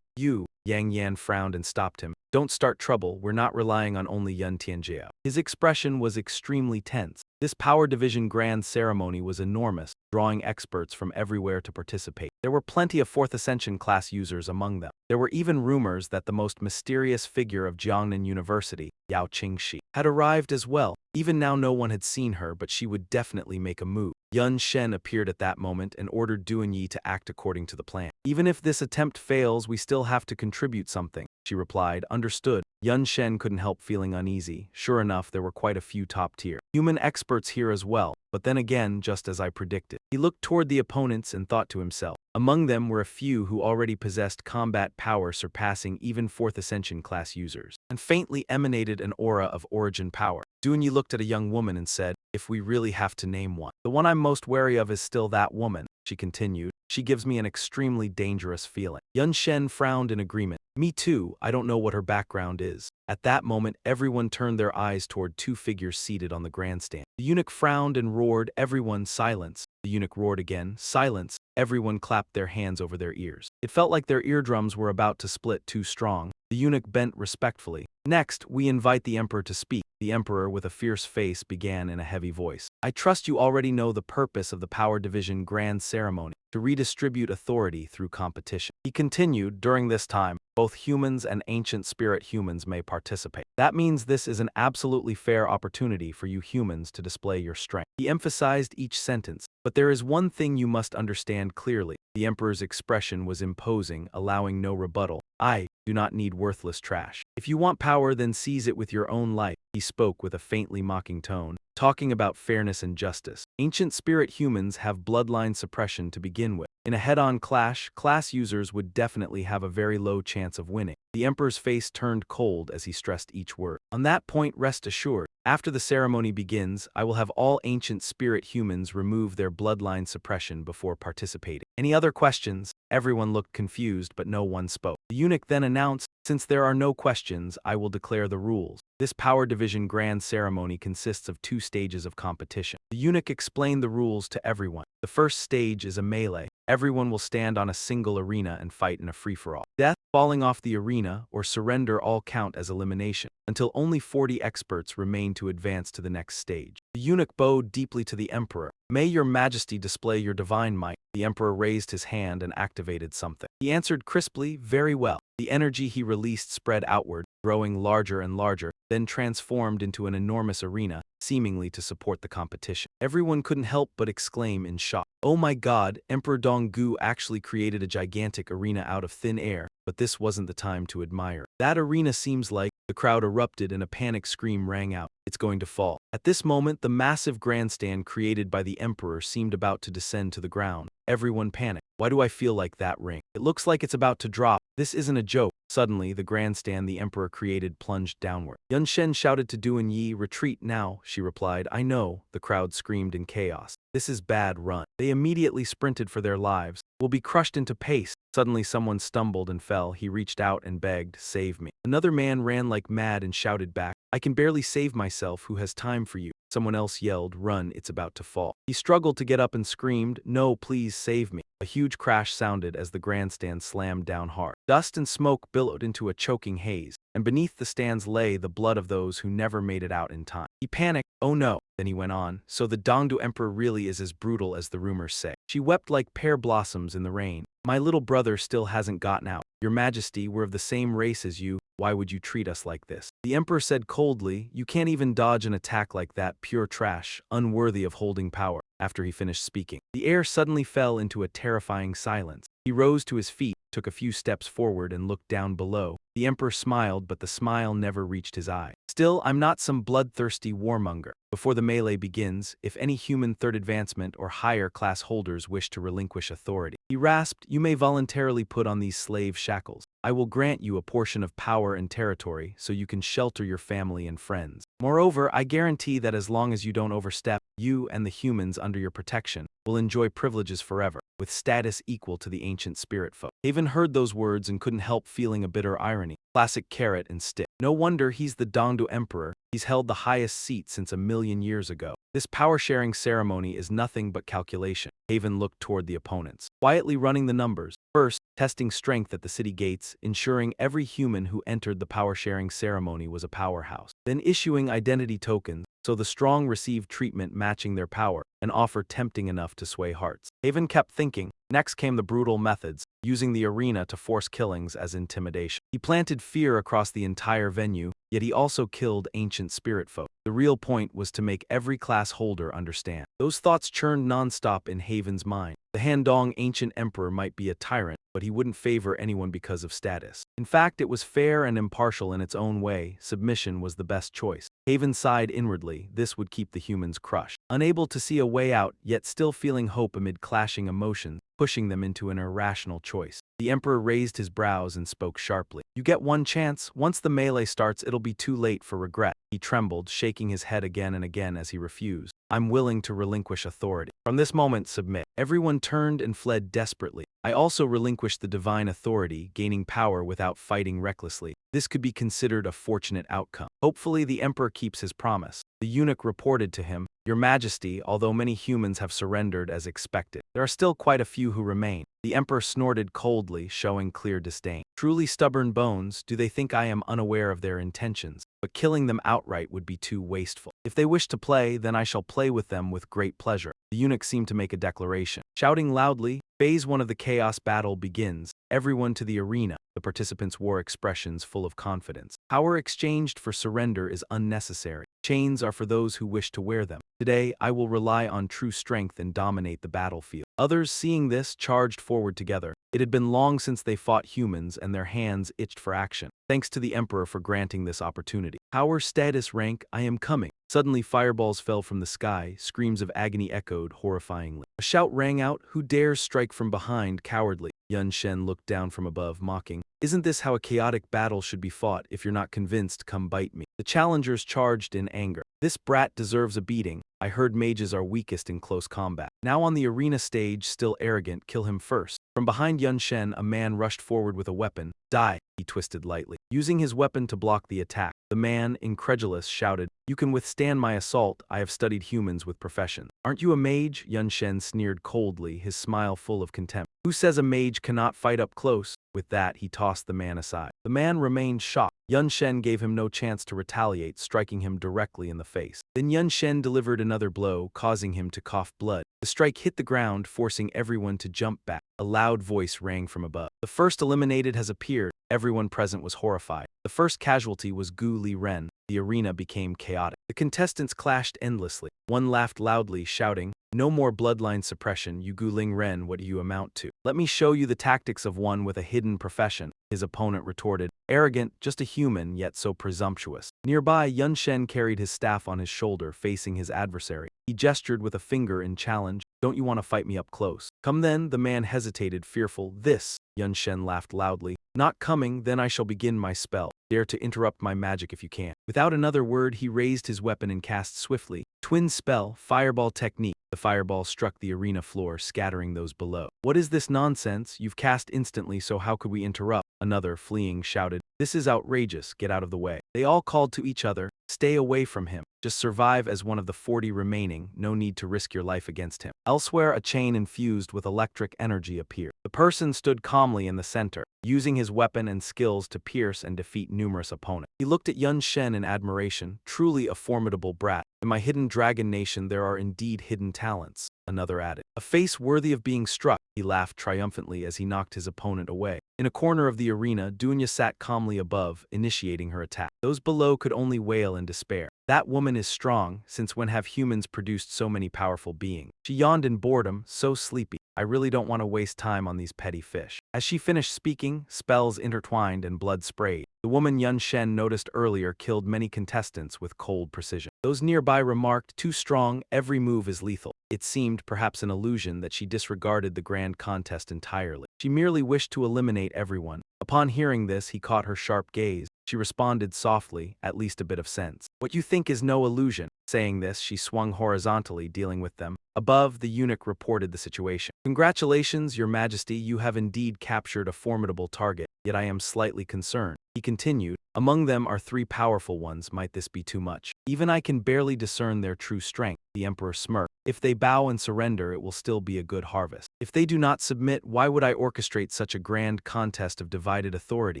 You, Yang Yan frowned and stopped him. Don't start trouble, we're not relying on only Yun Tianjiao. His expression was extremely tense. This Power Division Grand Ceremony was enormous, drawing experts from everywhere to participate. There were plenty of 4th Ascension class users among them. There were even rumors that the most mysterious figure of Jiangnan University, Yao Qingxi, had arrived as well. Even now no one had seen her, but she would definitely make a move. Yun Shen appeared at that moment and ordered Doonyi to act according to the plan. Even if this attempt fails, we still have to contribute something, she replied. Understood. Yun Shen couldn't help feeling uneasy. Sure enough, there were quite a few top-tier human experts here as well, but then again, just as I predicted. He looked toward the opponents and thought to himself. Among them were a few who already possessed combat power surpassing even 4th Ascension class users, and faintly emanated an aura of origin power. Doonyi looked at a young woman and said, if we really have to name one. The one I'm most wary of is still that woman, she continued. She gives me an extremely dangerous feeling. Yun Shen frowned in agreement. Me too, I don't know what her background is. At that moment, everyone turned their eyes toward 2 figures seated on the grandstand. The eunuch frowned and roared, everyone silence. The eunuch roared again, silence. Everyone clapped their hands over their ears. It felt like their eardrums were about to split too strong. The eunuch bent respectfully. Next, we invite the emperor to speak. The emperor, with a fierce face, began in a heavy voice. I trust you already know the purpose of the Power Division Grand Ceremony, to redistribute authority through competition. He continued, during this time, both humans and ancient spirit humans may participate. That means this is an absolutely fair opportunity for you humans to display your strength. He emphasized each sentence. But there is one thing you must understand clearly. The emperor's expression was imposing, allowing no rebuttal. I do not need worthless trash. If you want power, then seize it with your own life. He spoke with a faintly mocking tone, talking about fairness and justice. Ancient spirit humans have bloodline suppression to begin with. In a head-on clash, class users would definitely have a very low chance of winning. The emperor's face turned cold as he stressed each word. On that point, rest assured, after the ceremony begins, I will have all ancient spirit humans remove their bloodline suppression before participating. Any other questions? Everyone looked confused, but no one spoke. The eunuch then announced, since there are no questions, I will declare the rules. This Power Division Grand Ceremony consists of 2 stages of competition. The eunuch explained the rules to everyone. The first stage is a melee. Everyone will stand on a single arena and fight in a free-for-all. Death, falling off the arena, or surrender all count as elimination, until only 40 experts remain to advance to the next stage. The eunuch bowed deeply to the emperor. May your majesty display your divine might. The emperor raised his hand and activated something. He answered crisply, very well. The energy he released spread outward, growing larger and larger, then transformed into an enormous arena, seemingly to support the competition. Everyone couldn't help but exclaim in shock. Oh my god, Emperor Donggu actually created a gigantic arena out of thin air, but this wasn't the time to admire. That arena seems like The crowd erupted and a panic scream rang out. It's going to fall. At this moment, the massive grandstand created by the emperor seemed about to descend to the ground. Everyone panicked. Why do I feel like that ring? It looks like it's about to drop. This isn't a joke. Suddenly, the grandstand the emperor created plunged downward. Yun Shen shouted to Du and Yi, "Retreat now," she replied. "I know," the crowd screamed in chaos. "This is bad, run." They immediately sprinted for their lives. "We'll be crushed into paste." Suddenly someone stumbled and fell. He reached out and begged, "Save me." Another man ran like mad and shouted back, "I can barely save myself. Who has time for you?" Someone else yelled, "Run, it's about to fall." He struggled to get up and screamed, "No, please save me." A huge crash sounded as the grandstand slammed down hard. Dust and smoke billowed into a choking haze, and beneath the stands lay the blood of those who never made it out in time. He panicked, "Oh no." Then he went on, "So the Dongdu Emperor really is as brutal as the rumors say." She wept like pear blossoms in the rain. "My little brother still hasn't gotten out. Your Majesty, we're of the same race as you. Why would you treat us like this?" The emperor said coldly, "You can't even dodge an attack like that, pure trash, unworthy of holding power." After he finished speaking, the air suddenly fell into a terrifying silence. He rose to his feet, took a few steps forward and looked down below. The emperor smiled, but the smile never reached his eye. "Still, I'm not some bloodthirsty warmonger. Before the melee begins, if any human third advancement or higher class holders wish to relinquish authority," he rasped, "you may voluntarily put on these slave shackles. I will grant you a portion of power and territory so you can shelter your family and friends. Moreover, I guarantee that as long as you don't overstep, you and the humans under your protection will enjoy privileges forever, with status equal to the ancient spirit folk." Haven heard those words and couldn't help feeling a bitter irony. Classic carrot and stick. No wonder he's the Dongdu Emperor. He's held the highest seat since 1,000,000 years ago. This power-sharing ceremony is nothing but calculation. Haven looked toward the opponents, quietly running the numbers. First, testing strength at the city gates, ensuring every human who entered the power-sharing ceremony was a powerhouse. Then issuing identity tokens, so the strong received treatment matching their power, an offer tempting enough to sway hearts. Haven kept thinking. Next came the brutal methods, using the arena to force killings as intimidation. He planted fear across the entire venue, yet he also killed ancient spirit folk. The real point was to make every class holder understand. Those thoughts churned non-stop in Haven's mind. The Handong ancient emperor might be a tyrant, but he wouldn't favor anyone because of status. In fact, it was fair and impartial in its own way. Submission was the best choice. Haven sighed inwardly. This would keep the humans crushed. Unable to see a way out, yet still feeling hope amid clashing emotions, pushing them into an irrational choice. The emperor raised his brows and spoke sharply. "You get one chance. Once the melee starts, it'll be too late for regret." He trembled, shaking his head again and again as he refused. "I'm willing to relinquish authority. From this moment, submit." Everyone turned and fled desperately. "I also relinquished the divine authority, gaining power without fighting recklessly. This could be considered a fortunate outcome. Hopefully the emperor keeps his promise." The eunuch reported to him, "Your Majesty, although many humans have surrendered as expected, there are still quite a few who remain." The emperor snorted coldly, showing clear disdain. "Truly stubborn bones, do they think I am unaware of their intentions? But killing them outright would be too wasteful. If they wish to play, then I shall play with them with great pleasure." The eunuch seemed to make a declaration. Shouting loudly, Phase 1 of the chaos battle begins. Everyone to the arena. The participants wore expressions full of confidence. "Power exchanged for surrender is unnecessary. Chains are for those who wish to wear them. Today, I will rely on true strength and dominate the battlefield." Others, seeing this, charged forward together. It had been long since they fought humans, and their hands itched for action. Thanks to the emperor for granting this opportunity. "Power, status, rank, I am coming." Suddenly fireballs fell from the sky, screams of agony echoed horrifyingly. A shout rang out, "Who dares strike from behind, cowardly?" Yun Shen looked down from above, mocking, "Isn't this how a chaotic battle should be fought? If you're not convinced, come bite me." The challengers charged in anger. "This brat deserves a beating. I heard mages are weakest in close combat. Now on the arena stage, still arrogant, kill him first." From behind Yun Shen, a man rushed forward with a weapon. "Die!" He twisted lightly, using his weapon to block the attack. The man, incredulous, shouted, "You can withstand my assault. I have studied humans with profession." "Aren't you a mage?" Yun Shen sneered coldly, his smile full of contempt. "Who says a mage cannot fight up close?" With that, he tossed the man aside. The man remained shocked. Yun Shen gave him no chance to retaliate, striking him directly in the face. Then Yun Shen delivered another blow, causing him to cough blood. The strike hit the ground, forcing everyone to jump back. A loud voice rang from above. "The first eliminated has appeared." Everyone present was horrified. The first casualty was Gu Li Ren. The arena became chaotic. The contestants clashed endlessly. One laughed loudly, shouting, No more bloodline suppression, you Guling Ren, what do you amount to? Let me show you the tactics of one with a hidden profession, his opponent retorted. Arrogant, just a human, yet so presumptuous. Nearby, Yun Shen carried his staff on his shoulder, facing his adversary. He gestured with a finger in challenge. Don't you want to fight me up close? Come then, the man hesitated, fearful. This, Yun Shen laughed loudly. Not coming, then I shall begin my spell. Dare to interrupt my magic if you can. Without another word, he raised his weapon and cast swiftly. Twin spell, fireball technique. The fireball struck the arena floor, scattering those below. What is this nonsense? You've cast instantly, so how could we interrupt? Another, fleeing, shouted. This is outrageous, get out of the way. They all called to each other, stay away from him. Just survive as one of the 40 remaining, no need to risk your life against him. Elsewhere, a chain infused with electric energy appeared. The person stood calmly in the center, using his weapon and skills to pierce and defeat numerous opponents. He looked at Yun Shen in admiration, truly a formidable brat. In my hidden dragon nation there are indeed hidden talents, another added. A face worthy of being struck, he laughed triumphantly as he knocked his opponent away. In a corner of the arena, Dunya sat calmly above, initiating her attack. Those below could only wail in despair. That woman is strong, since when have humans produced so many powerful beings? She yawned in boredom, so sleepy. I really don't want to waste time on these petty fish. As she finished speaking, spells intertwined and blood sprayed. The woman Yun Shen noticed earlier killed many contestants with cold precision. Those nearby remarked, too strong, every move is lethal. It seemed perhaps an illusion that she disregarded the grand contest entirely. She merely wished to eliminate everyone. Upon hearing this, he caught her sharp gaze. She responded softly, at least a bit of sense. What you think is no illusion. Saying this, she swung horizontally, dealing with them. Above, the eunuch reported the situation. Congratulations, Your Majesty, you have indeed captured a formidable target, yet I am slightly concerned. He continued, among them are 3 powerful ones, might this be too much? Even I can barely discern their true strength. The emperor smirked. If they bow and surrender, it will still be a good harvest. If they do not submit, why would I orchestrate such a grand contest of divided authority?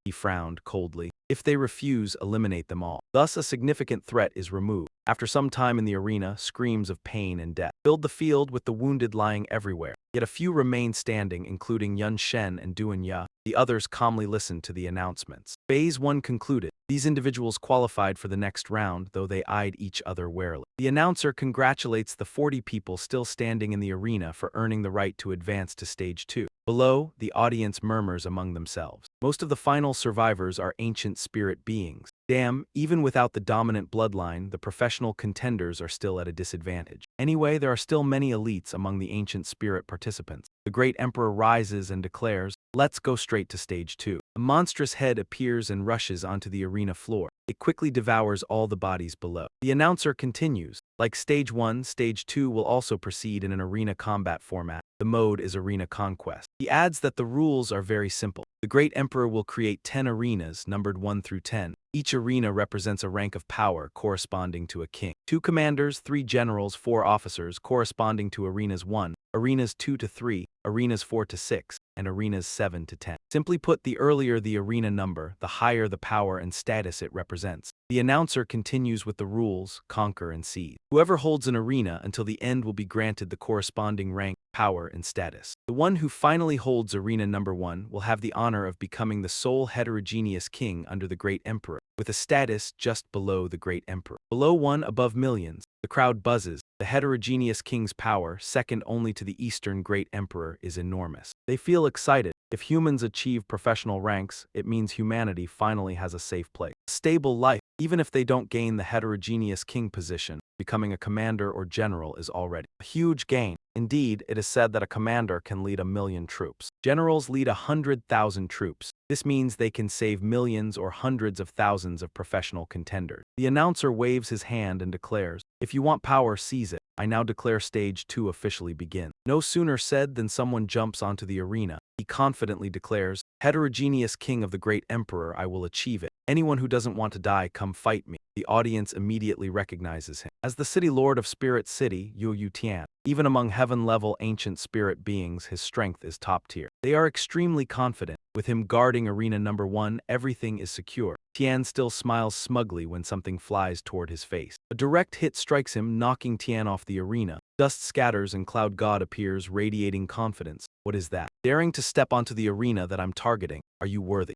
He frowned coldly. If they refuse, eliminate them all. Thus, a significant threat is removed. After some time in the arena, screams of pain and death filled the field with the wounded lying everywhere. Yet a few remained standing, including Yun Shen and Duanya. The others calmly listened to the announcements. Phase 1 concluded. These individuals qualified for the next round, though they eyed each other warily. The announcer congratulates the 40 people still standing in the arena for earning the right to advance to stage 2. Below, the audience murmurs among themselves. Most of the final survivors are ancient spirit beings. Damn, even without the dominant bloodline, the professional contenders are still at a disadvantage. Anyway, there are still many elites among the ancient spirit participants. The great emperor rises and declares, let's go straight to stage 2. A monstrous head appears and rushes onto the arena floor. It quickly devours all the bodies below. The announcer continues. Like stage 1, stage 2 will also proceed in an arena combat format. The mode is arena conquest. He adds that the rules are very simple. The great emperor will create 10 arenas numbered 1 through 10. Each arena represents a rank of power corresponding to a king. 2 commanders, 3 generals, 4 officers corresponding to arenas 1, arenas 2 to 3, arenas 4 to 6, and arenas 7 to 10. Simply put, the earlier the arena number, the higher the power and status it represents. The announcer continues with the rules, conquer and seize. Whoever holds an arena until the end will be granted the corresponding rank, power, and status. The one who finally holds arena number 1 will have the honor of becoming the sole heterogeneous king under the great emperor, with a status just below the great emperor. Below 1, above millions, the crowd buzzes. The heterogeneous king's power, second only to the Eastern great emperor, is enormous. They feel excited. If humans achieve professional ranks, it means humanity finally has a safe place. A stable life. Even if they don't gain the heterogeneous king position, becoming a commander or general is already a huge gain. Indeed, it is said that a commander can lead 1,000,000 troops. Generals lead 100,000 troops. This means they can save millions or hundreds of thousands of professional contenders. The announcer waves his hand and declares, if you want power, seize it. I now declare stage 2 officially begin. No sooner said than someone jumps onto the arena. He confidently declares, heterogeneous king of the great emperor, I will achieve it. Anyone who doesn't want to die, come fight me. The audience immediately recognizes him as the city lord of Spirit City, Yu Tian. Even among heaven-level ancient spirit beings, his strength is top tier. They are extremely confident. With him guarding arena number 1, everything is secure. Tian still smiles smugly when something flies toward his face. A direct hit strikes him, knocking Tian off the arena. Dust scatters and Cloud God appears, radiating confidence. What is that? Daring to step onto the arena that I'm targeting. Are you worthy?